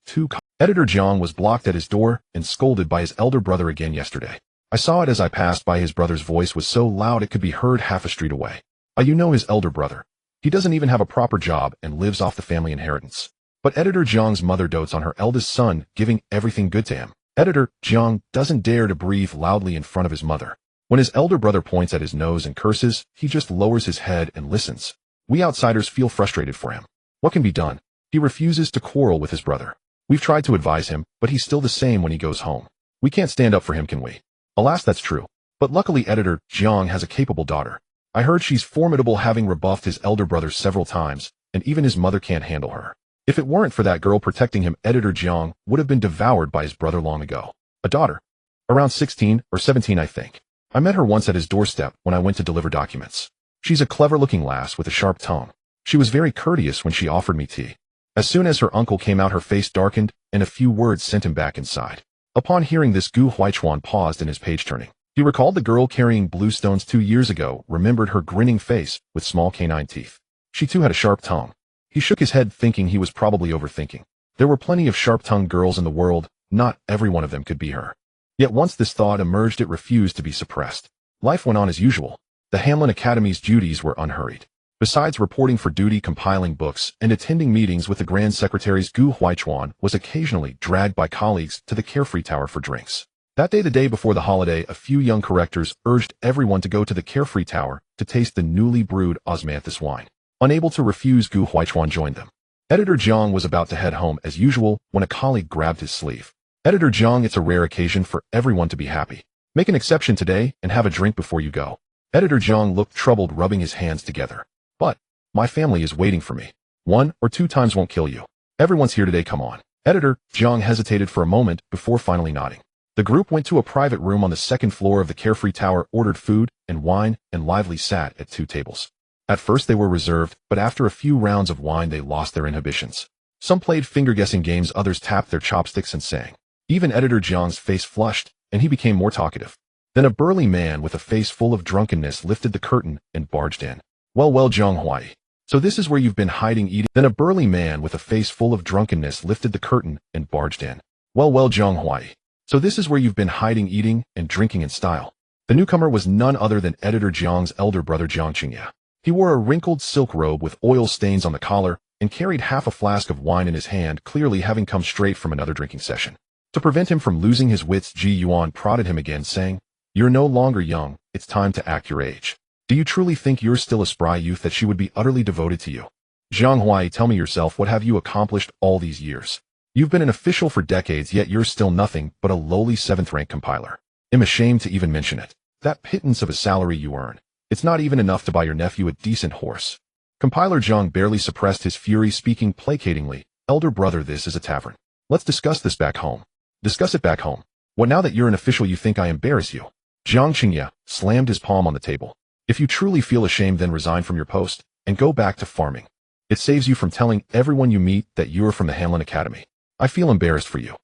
Editor Jiang was blocked at his door and scolded by his elder brother again yesterday. I saw it as I passed by. His brother's voice was so loud it could be heard half a street away. You know his elder brother. He doesn't even have a proper job and lives off the family inheritance. But Editor Jiang's mother dotes on her eldest son, giving everything good to him. Editor Jiang doesn't dare to breathe loudly in front of his mother. When his elder brother points at his nose and curses, he just lowers his head and listens. We outsiders feel frustrated for him. What can be done? He refuses to quarrel with his brother. We've tried to advise him, but he's still the same when he goes home. We can't stand up for him, can we? Alas, that's true. But luckily Editor Jiang has a capable daughter. I heard she's formidable, having rebuffed his elder brother several times, and even his mother can't handle her. If it weren't for that girl protecting him, Editor Jiang would have been devoured by his brother long ago. A daughter. Around 16 or 17, I think. I met her once at his doorstep when I went to deliver documents. She's a clever-looking lass with a sharp tongue. She was very courteous when she offered me tea. As soon as her uncle came out, her face darkened, and a few words sent him back inside. Upon hearing this, Gu Huaichuan paused in his page-turning. He recalled the girl carrying blue stones 2 years ago, remembered her grinning face with small canine teeth. She too had a sharp tongue. He shook his head, thinking he was probably overthinking. There were plenty of sharp-tongued girls in the world, not every one of them could be her. Yet once this thought emerged, it refused to be suppressed. Life went on as usual. The Hanlin Academy's duties were unhurried. Besides reporting for duty, compiling books, and attending meetings with the Grand Secretaries, Gu Huaichuan was occasionally dragged by colleagues to the Carefree Tower for drinks. That day, the day before the holiday, a few young correctors urged everyone to go to the Carefree Tower to taste the newly brewed osmanthus wine. Unable to refuse, Gu Huaichuan joined them. Editor Jiang was about to head home as usual when a colleague grabbed his sleeve. Editor Jiang, it's a rare occasion for everyone to be happy. Make an exception today and have a drink before you go. Editor Jiang looked troubled, rubbing his hands together. But my family is waiting for me. 1 or 2 times won't kill you. Everyone's here today, come on. Editor Jiang hesitated for a moment before finally nodding. The group went to a private room on the 2nd floor of the Carefree Tower, ordered food and wine, and lively sat at 2 tables. At first they were reserved, but after a few rounds of wine they lost their inhibitions. Some played finger-guessing games, others tapped their chopsticks and sang. Even Editor Jiang's face flushed, and he became more talkative. Then a burly man with a face full of drunkenness lifted the curtain and barged in. Well, Jiang Huai. So this is where you've been hiding, eating. Then a burly man with a face full of drunkenness lifted the curtain and barged in. Well, Jiang Huai. So this is where you've been hiding, eating, and drinking in style. The newcomer was none other than Editor Jiang's elder brother Jiang Qing. He wore a wrinkled silk robe with oil stains on the collar and carried half a flask of wine in his hand, clearly having come straight from another drinking session. To prevent him from losing his wits, Ji Duan prodded him again, saying, "You're no longer young, it's time to act your age. Do you truly think you're still a spry youth, that she would be utterly devoted to you? Jiang Huai, tell me yourself, what have you accomplished all these years? You've been an official for decades, yet you're still nothing but a lowly 7th-rank compiler. I'm ashamed to even mention it. That pittance of a salary you earn, it's not even enough to buy your nephew a decent horse." Compiler Jiang barely suppressed his fury, speaking placatingly, "Elder brother, this is a tavern. Let's discuss this back home." "Discuss it back home? What, now that you're an official you think I embarrass you?" Jiang Qing slammed his palm on the table. "If you truly feel ashamed, then resign from your post and go back to farming. It saves you from telling everyone you meet that you're from the Hanlin Academy. I feel embarrassed for you."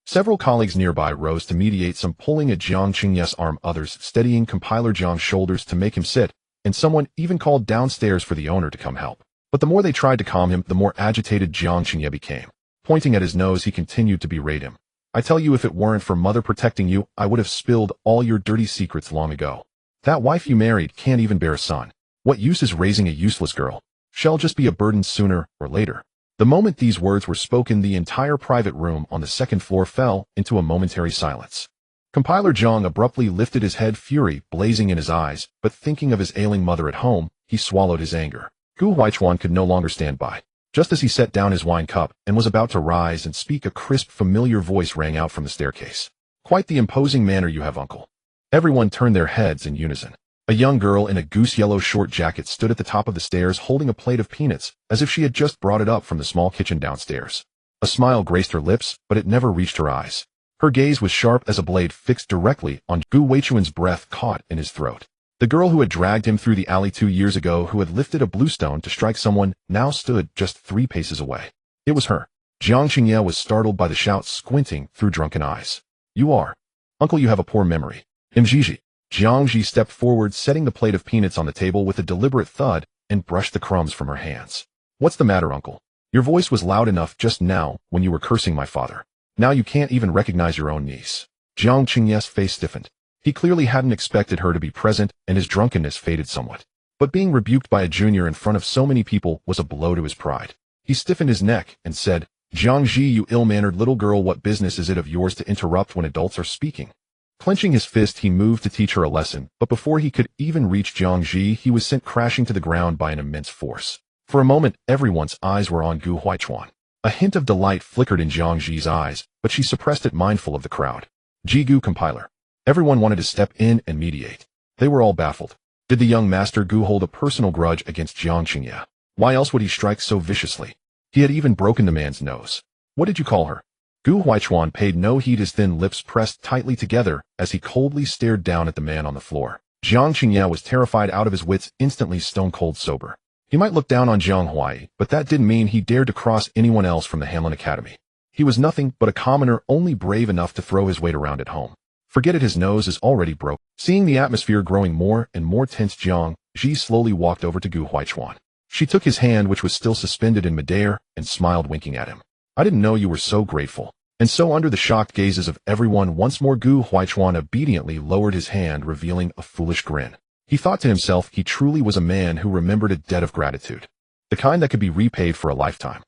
Several colleagues nearby rose to mediate, some pulling at Jiang Qingye's arm, others steadying compiler Jiang's shoulders to make him sit, and someone even called downstairs for the owner to come help. But the more they tried to calm him, the more agitated Jiang Qingye became. Pointing at his nose, he continued to berate him. I tell you, if it weren't for mother protecting you, I would have spilled all your dirty secrets long ago. That wife you married can't even bear a son. What use is raising a useless girl? She'll just be a burden sooner or later. The moment these words were spoken, the entire private room on the second floor fell into a momentary silence. Compiler Jiang abruptly lifted his head, fury blazing in his eyes, but thinking of his ailing mother at home, he swallowed his anger. Gu Huaichuan could no longer stand by. Just as he set down his wine cup and was about to rise and speak, a crisp, familiar voice rang out from the staircase. Quite the imposing manner you have, uncle. Everyone turned their heads in unison. A young girl in a goose-yellow short jacket stood at the top of the stairs holding a plate of peanuts, as if she had just brought it up from the small kitchen downstairs. A smile graced her lips, but it never reached her eyes. Her gaze was sharp as a blade fixed directly on Gu Huaichuan's, breath caught in his throat. The girl who had dragged him through the alley 2 years ago, who had lifted a bluestone to strike someone, now stood just 3 paces away. It was her. Jiang Qingye was startled by the shout, squinting through drunken eyes. You are. Uncle, you have a poor memory. Mjiji. Jiang Ji stepped forward, setting the plate of peanuts on the table with a deliberate thud, and brushed the crumbs from her hands. What's the matter, uncle? Your voice was loud enough just now when you were cursing my father. Now you can't even recognize your own niece. Jiang Qingye's face stiffened. He clearly hadn't expected her to be present, and his drunkenness faded somewhat. But being rebuked by a junior in front of so many people was a blow to his pride. He stiffened his neck and said, Jiang Ji, you ill-mannered little girl, what business is it of yours to interrupt when adults are speaking? Clenching his fist, he moved to teach her a lesson, but before he could even reach Jiang Ji, he was sent crashing to the ground by an immense force. For a moment, everyone's eyes were on Gu Huaichuan. A hint of delight flickered in Jiang Ji's eyes, but she suppressed it, mindful of the crowd. Gu compiler. Everyone wanted to step in and mediate. They were all baffled. Did the young master Gu hold a personal grudge against Jiang Qingye? Why else would he strike so viciously? He had even broken the man's nose. What did you call her? Gu Huaichuan paid no heed, his thin lips pressed tightly together as he coldly stared down at the man on the floor. Jiang Qingye was terrified out of his wits, instantly stone-cold sober. He might look down on Jiang Huai, but that didn't mean he dared to cross anyone else from the Hanlin Academy. He was nothing but a commoner, only brave enough to throw his weight around at home. Forget it, his nose is already broke. Seeing the atmosphere growing more and more tense, Jiang Ji slowly walked over to Gu Huaichuan. She took his hand, which was still suspended in midair, and smiled, winking at him. I didn't know you were so grateful. And so, under the shocked gazes of everyone, once more Gu Huaichuan obediently lowered his hand, revealing a foolish grin. He thought to himself, he truly was a man who remembered a debt of gratitude. The kind that could be repaid for a lifetime.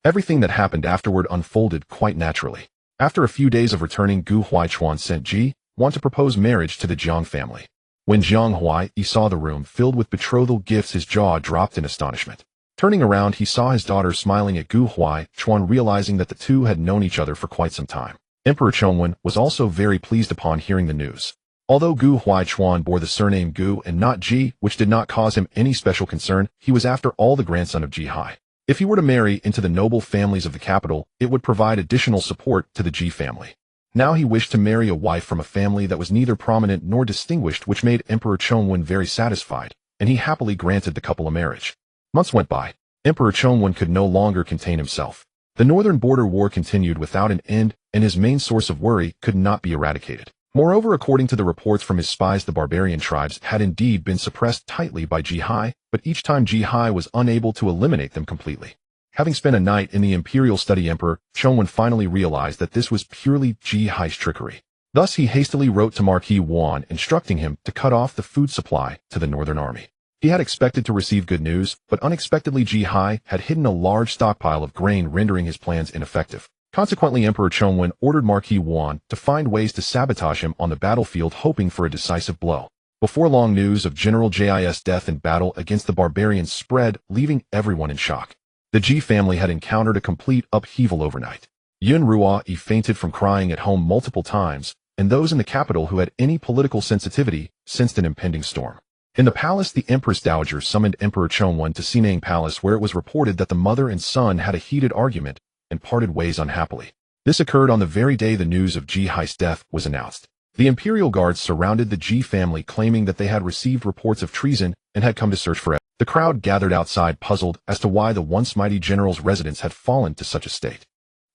Everything that happened afterward unfolded quite naturally. After a few days of returning, Gu Huaichuan sent Ji Duan to propose marriage to the Jiang family. When Jiang Huai saw the room filled with betrothal gifts, his jaw dropped in astonishment. Turning around, he saw his daughter smiling at Gu Huaichuan, realizing that the two had known each other for quite some time. Emperor Chongwen was also very pleased upon hearing the news. Although Gu Huaichuan bore the surname Gu and not Ji, which did not cause him any special concern, he was after all the grandson of Ji Hai. If he were to marry into the noble families of the capital, it would provide additional support to the Ji family. Now he wished to marry a wife from a family that was neither prominent nor distinguished, which made Emperor Chongwen very satisfied, and he happily granted the couple a marriage. Months went by. Emperor Chongwen could no longer contain himself. The northern border war continued without an end, and his main source of worry could not be eradicated. Moreover, according to the reports from his spies, the barbarian tribes had indeed been suppressed tightly by Ji Hai, but each time Ji Hai was unable to eliminate them completely. Having spent a night in the imperial study, Emperor Chongwen finally realized that this was purely Ji Hai's trickery. Thus he hastily wrote to Marquis Gu, instructing him to cut off the food supply to the northern army. He had expected to receive good news, but unexpectedly Ji Hai had hidden a large stockpile of grain, rendering his plans ineffective. Consequently, Emperor Chongwen ordered Marquis Gu to find ways to sabotage him on the battlefield, hoping for a decisive blow. Before long, news of General Ji's death in battle against the barbarians spread, leaving everyone in shock. The Ji family had encountered a complete upheaval overnight. Yun Ruo fainted from crying at home multiple times, and those in the capital who had any political sensitivity sensed an impending storm. In the palace, the Empress Dowager summoned Emperor Chongwen to Sinang Palace, where it was reported that the mother and son had a heated argument and parted ways unhappily. This occurred on the very day the news of Ji Hai's death was announced. The imperial guards surrounded the Ji family, claiming that they had received reports of treason and had come to search for it. The crowd gathered outside, puzzled as to why the once mighty general's residence had fallen to such a state.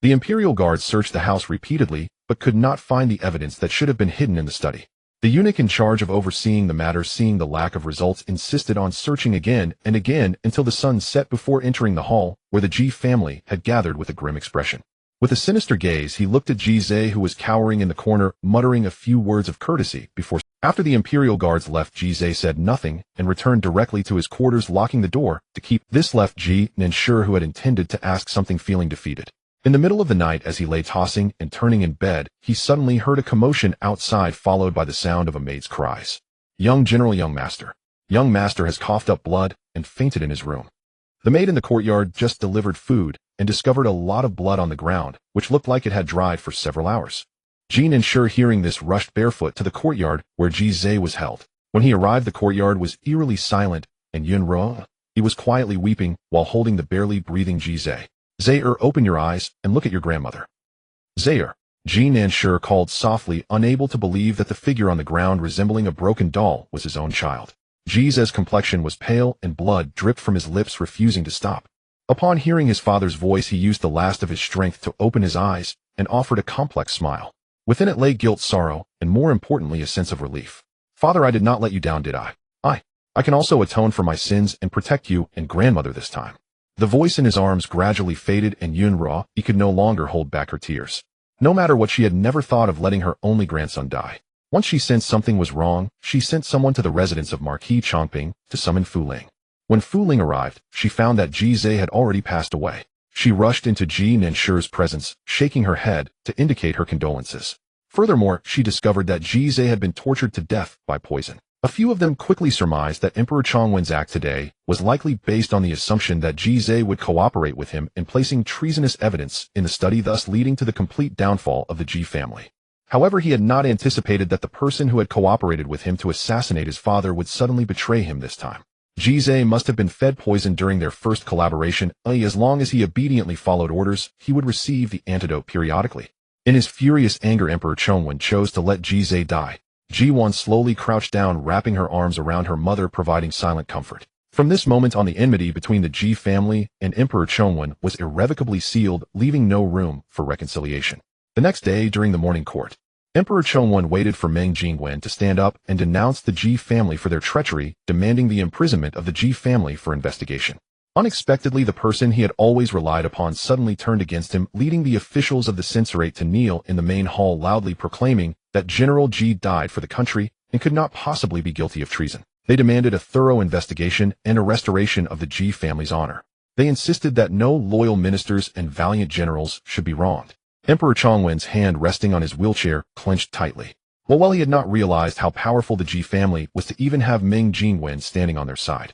The imperial guards searched the house repeatedly, but could not find the evidence that should have been hidden in the study. The eunuch in charge of overseeing the matter, seeing the lack of results, insisted on searching again and again until the sun set before entering the hall, where the Ji family had gathered with a grim expression. With a sinister gaze, he looked at Ji Zhe, who was cowering in the corner, muttering a few words of courtesy before. After the imperial guards left, Ji Zhe said nothing and returned directly to his quarters, locking the door to keep. This left Ji Nansher, who had intended to ask something, feeling defeated. In the middle of the night, as he lay tossing and turning in bed, he suddenly heard a commotion outside, followed by the sound of a maid's cries. "Young General, young master. Young master has coughed up blood and fainted in his room." The maid in the courtyard just delivered food and discovered a lot of blood on the ground, which looked like it had dried for several hours. Ji Nansher, hearing this, rushed barefoot to the courtyard where Ji Zhe was held. When he arrived, the courtyard was eerily silent, and Yun Ro, he was quietly weeping while holding the barely breathing Ji Zhe. "Zaire, open your eyes and look at your grandmother." "Zaire," Ji Nansher called softly, unable to believe that the figure on the ground, resembling a broken doll, was his own child. Ji Zhe's complexion was pale and blood dripped from his lips, refusing to stop. Upon hearing his father's voice, he used the last of his strength to open his eyes and offered a complex smile. Within it lay guilt, sorrow, and more importantly, a sense of relief. "Father, I did not let you down, did I? I can also atone for my sins and protect you and grandmother this time." The voice in his arms gradually faded, and Yun Ra, he could no longer hold back her tears. No matter what, she had never thought of letting her only grandson die. Once she sensed something was wrong, she sent someone to the residence of Marquis Changping to summon Fu Ling. When Fu Ling arrived, she found that Ji Zhe had already passed away. She rushed into Ji Nansher's presence, shaking her head to indicate her condolences. Furthermore, she discovered that Ji Zhe had been tortured to death by poison. A few of them quickly surmised that Emperor Chongwen's act today was likely based on the assumption that Ji Zhe would cooperate with him in placing treasonous evidence in the study, thus leading to the complete downfall of the Ji family. However, he had not anticipated that the person who had cooperated with him to assassinate his father would suddenly betray him this time. Ji Zhe must have been fed poison during their first collaboration. As long as he obediently followed orders, he would receive the antidote periodically. In his furious anger, Emperor Chongwen chose to let Ji Zhe die. Ji Duan slowly crouched down, wrapping her arms around her mother, providing silent comfort. From this moment on, the enmity between the Ji family and Emperor Chongwen was irrevocably sealed, leaving no room for reconciliation. The next day, during the morning court, Emperor Chongwen waited for Meng Jingwen to stand up and denounce the Ji family for their treachery, demanding the imprisonment of the Ji family for investigation. Unexpectedly, the person he had always relied upon suddenly turned against him, leading the officials of the censorate to kneel in the main hall, loudly proclaiming that General Ji died for the country and could not possibly be guilty of treason. They demanded a thorough investigation and a restoration of the Ji family's honor. They insisted that no loyal ministers and valiant generals should be wronged. Emperor Chongwen's hand, resting on his wheelchair, clenched tightly. While he had not realized how powerful the Ji family was to even have Meng Jingwen standing on their side.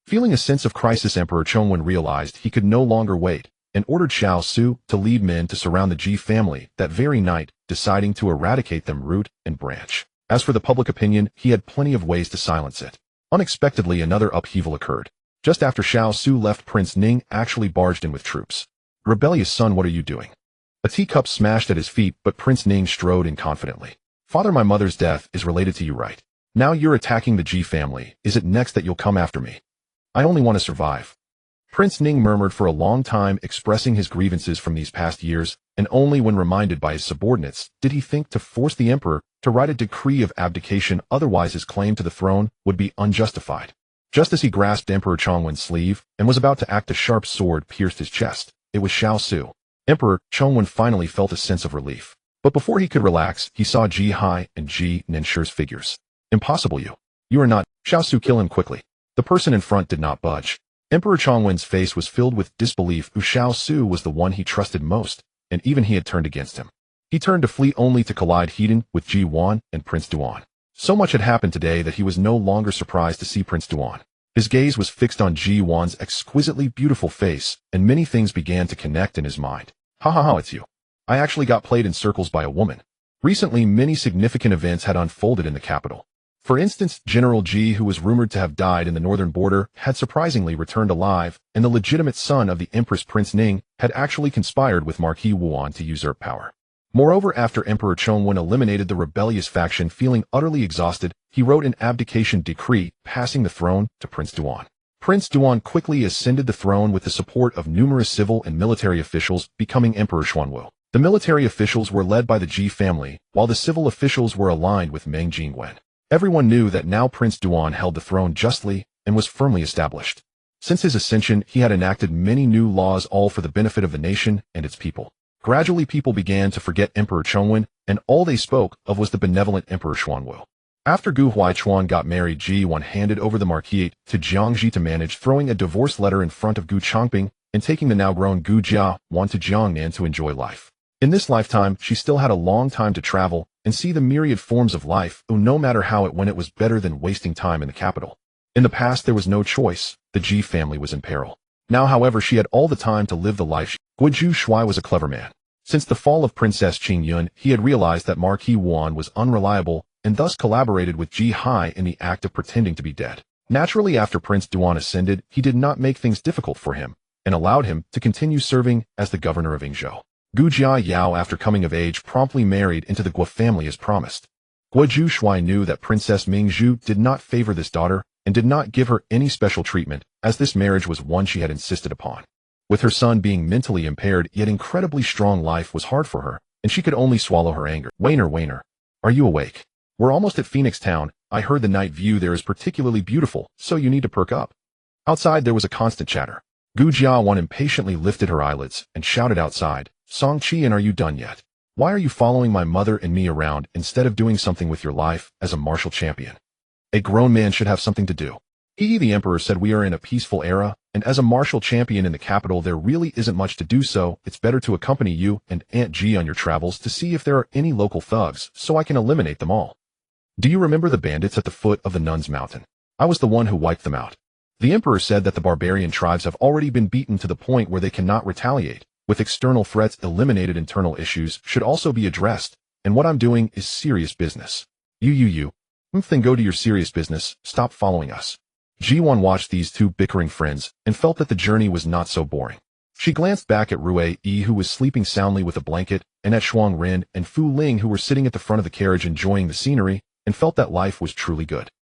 Feeling a sense of crisis, Emperor Chongwen realized he could no longer wait and ordered Xiao Su to lead men to surround the Ji family that very night, deciding to eradicate them root and branch. As for the public opinion, he had plenty of ways to silence it. Unexpectedly, another upheaval occurred. Just after Xiao Su left, Prince Ning actually barged in with troops. "Rebellious son, what are you doing?" A teacup smashed at his feet, but Prince Ning strode in confidently. "Father, my mother's death is related to you, right? Now you're attacking the Ji family. Is it next that you'll come after me? I only want to survive." Prince Ning murmured for a long time, expressing his grievances from these past years, and only when reminded by his subordinates did he think to force the emperor to write a decree of abdication, otherwise his claim to the throne would be unjustified. Just as he grasped Emperor Chongwen's sleeve and was about to act, a sharp sword pierced his chest. It was Xiao Su. Emperor Chongwen finally felt a sense of relief. But before he could relax, he saw Ji Hai and Ji Nansher's figures. "Impossible, you are not." Xiao Su, kill him quickly. The person in front did not budge. Emperor Chongwen's face was filled with disbelief. Xiao Su was the one he trusted most, and even he had turned against him. He turned to flee, only to collide head-on with Ji Duan and Prince Duan. So much had happened today that he was no longer surprised to see Prince Duan. His gaze was fixed on Ji Duan's exquisitely beautiful face, and many things began to connect in his mind. Ha, it's you. I actually got played in circles by a woman. Recently, many significant events had unfolded in the capital. For instance, General Ji, who was rumored to have died in the northern border, had surprisingly returned alive, and the legitimate son of the Empress, Prince Ning, had actually conspired with Marquis Wu to usurp power. Moreover, after Emperor Chongwen eliminated the rebellious faction, feeling utterly exhausted, he wrote an abdication decree, passing the throne to Prince Duan. Prince Duan quickly ascended the throne with the support of numerous civil and military officials, becoming Emperor Xuanwu. The military officials were led by the Ji family, while the civil officials were aligned with Meng Jingwen. Everyone knew that now Prince Duan held the throne justly and was firmly established. Since his ascension, he had enacted many new laws, all for the benefit of the nation and its people. Gradually, people began to forget Emperor Chongwen, and all they spoke of was the benevolent Emperor Xuanwu. After Gu Huaichuan got married, Ji Duan handed over the Marquis to Jiangji to manage, throwing a divorce letter in front of Gu Changping and taking the now-grown Gu Jiawan to Jiangnan to enjoy life. In this lifetime, she still had a long time to travel and see the myriad forms of life, though no matter how it went, it was better than wasting time in the capital. In the past, there was no choice. The Ji family was in peril. Now, however, she had all the time to live the life. Guizhu Shui was a clever man. Since the fall of Princess Qing Yun, he had realized that Marquis Wan was unreliable and thus collaborated with Ji Hai in the act of pretending to be dead. Naturally, after Prince Duan ascended, he did not make things difficult for him and allowed him to continue serving as the governor of Yingzhou. Gu Jia Yao, after coming of age, promptly married into the Guo family as promised. Guizhu Shui knew that Princess Mingzhu did not favor this daughter and did not give her any special treatment, as this marriage was one she had insisted upon. With her son being mentally impaired yet incredibly strong, life was hard for her, and she could only swallow her anger. Wainer, are you awake? We're almost at Phoenix Town. I heard the night view there is particularly beautiful, so you need to perk up. Outside there was a constant chatter. Gu Jiawan impatiently lifted her eyelids and shouted outside, Song Qian, are you done yet? Why are you following my mother and me around instead of doing something with your life as a martial champion? A grown man should have something to do. The emperor said we are in a peaceful era, and as a martial champion in the capital there really isn't much to do, so it's better to accompany you and Aunt Ji on your travels to see if there are any local thugs, so I can eliminate them all. Do you remember the bandits at the foot of the Nuns Mountain? I was the one who wiped them out. The emperor said that the barbarian tribes have already been beaten to the point where they cannot retaliate. With external threats eliminated, internal issues should also be addressed, and what I'm doing is serious business. Then go to your serious business, stop following us. Ji-Wan watched these two bickering friends and felt that the journey was not so boring. She glanced back at Rui Yi, who was sleeping soundly with a blanket, and at Shuang Ren and Fu Ling, who were sitting at the front of the carriage enjoying the scenery, and felt that life was truly good.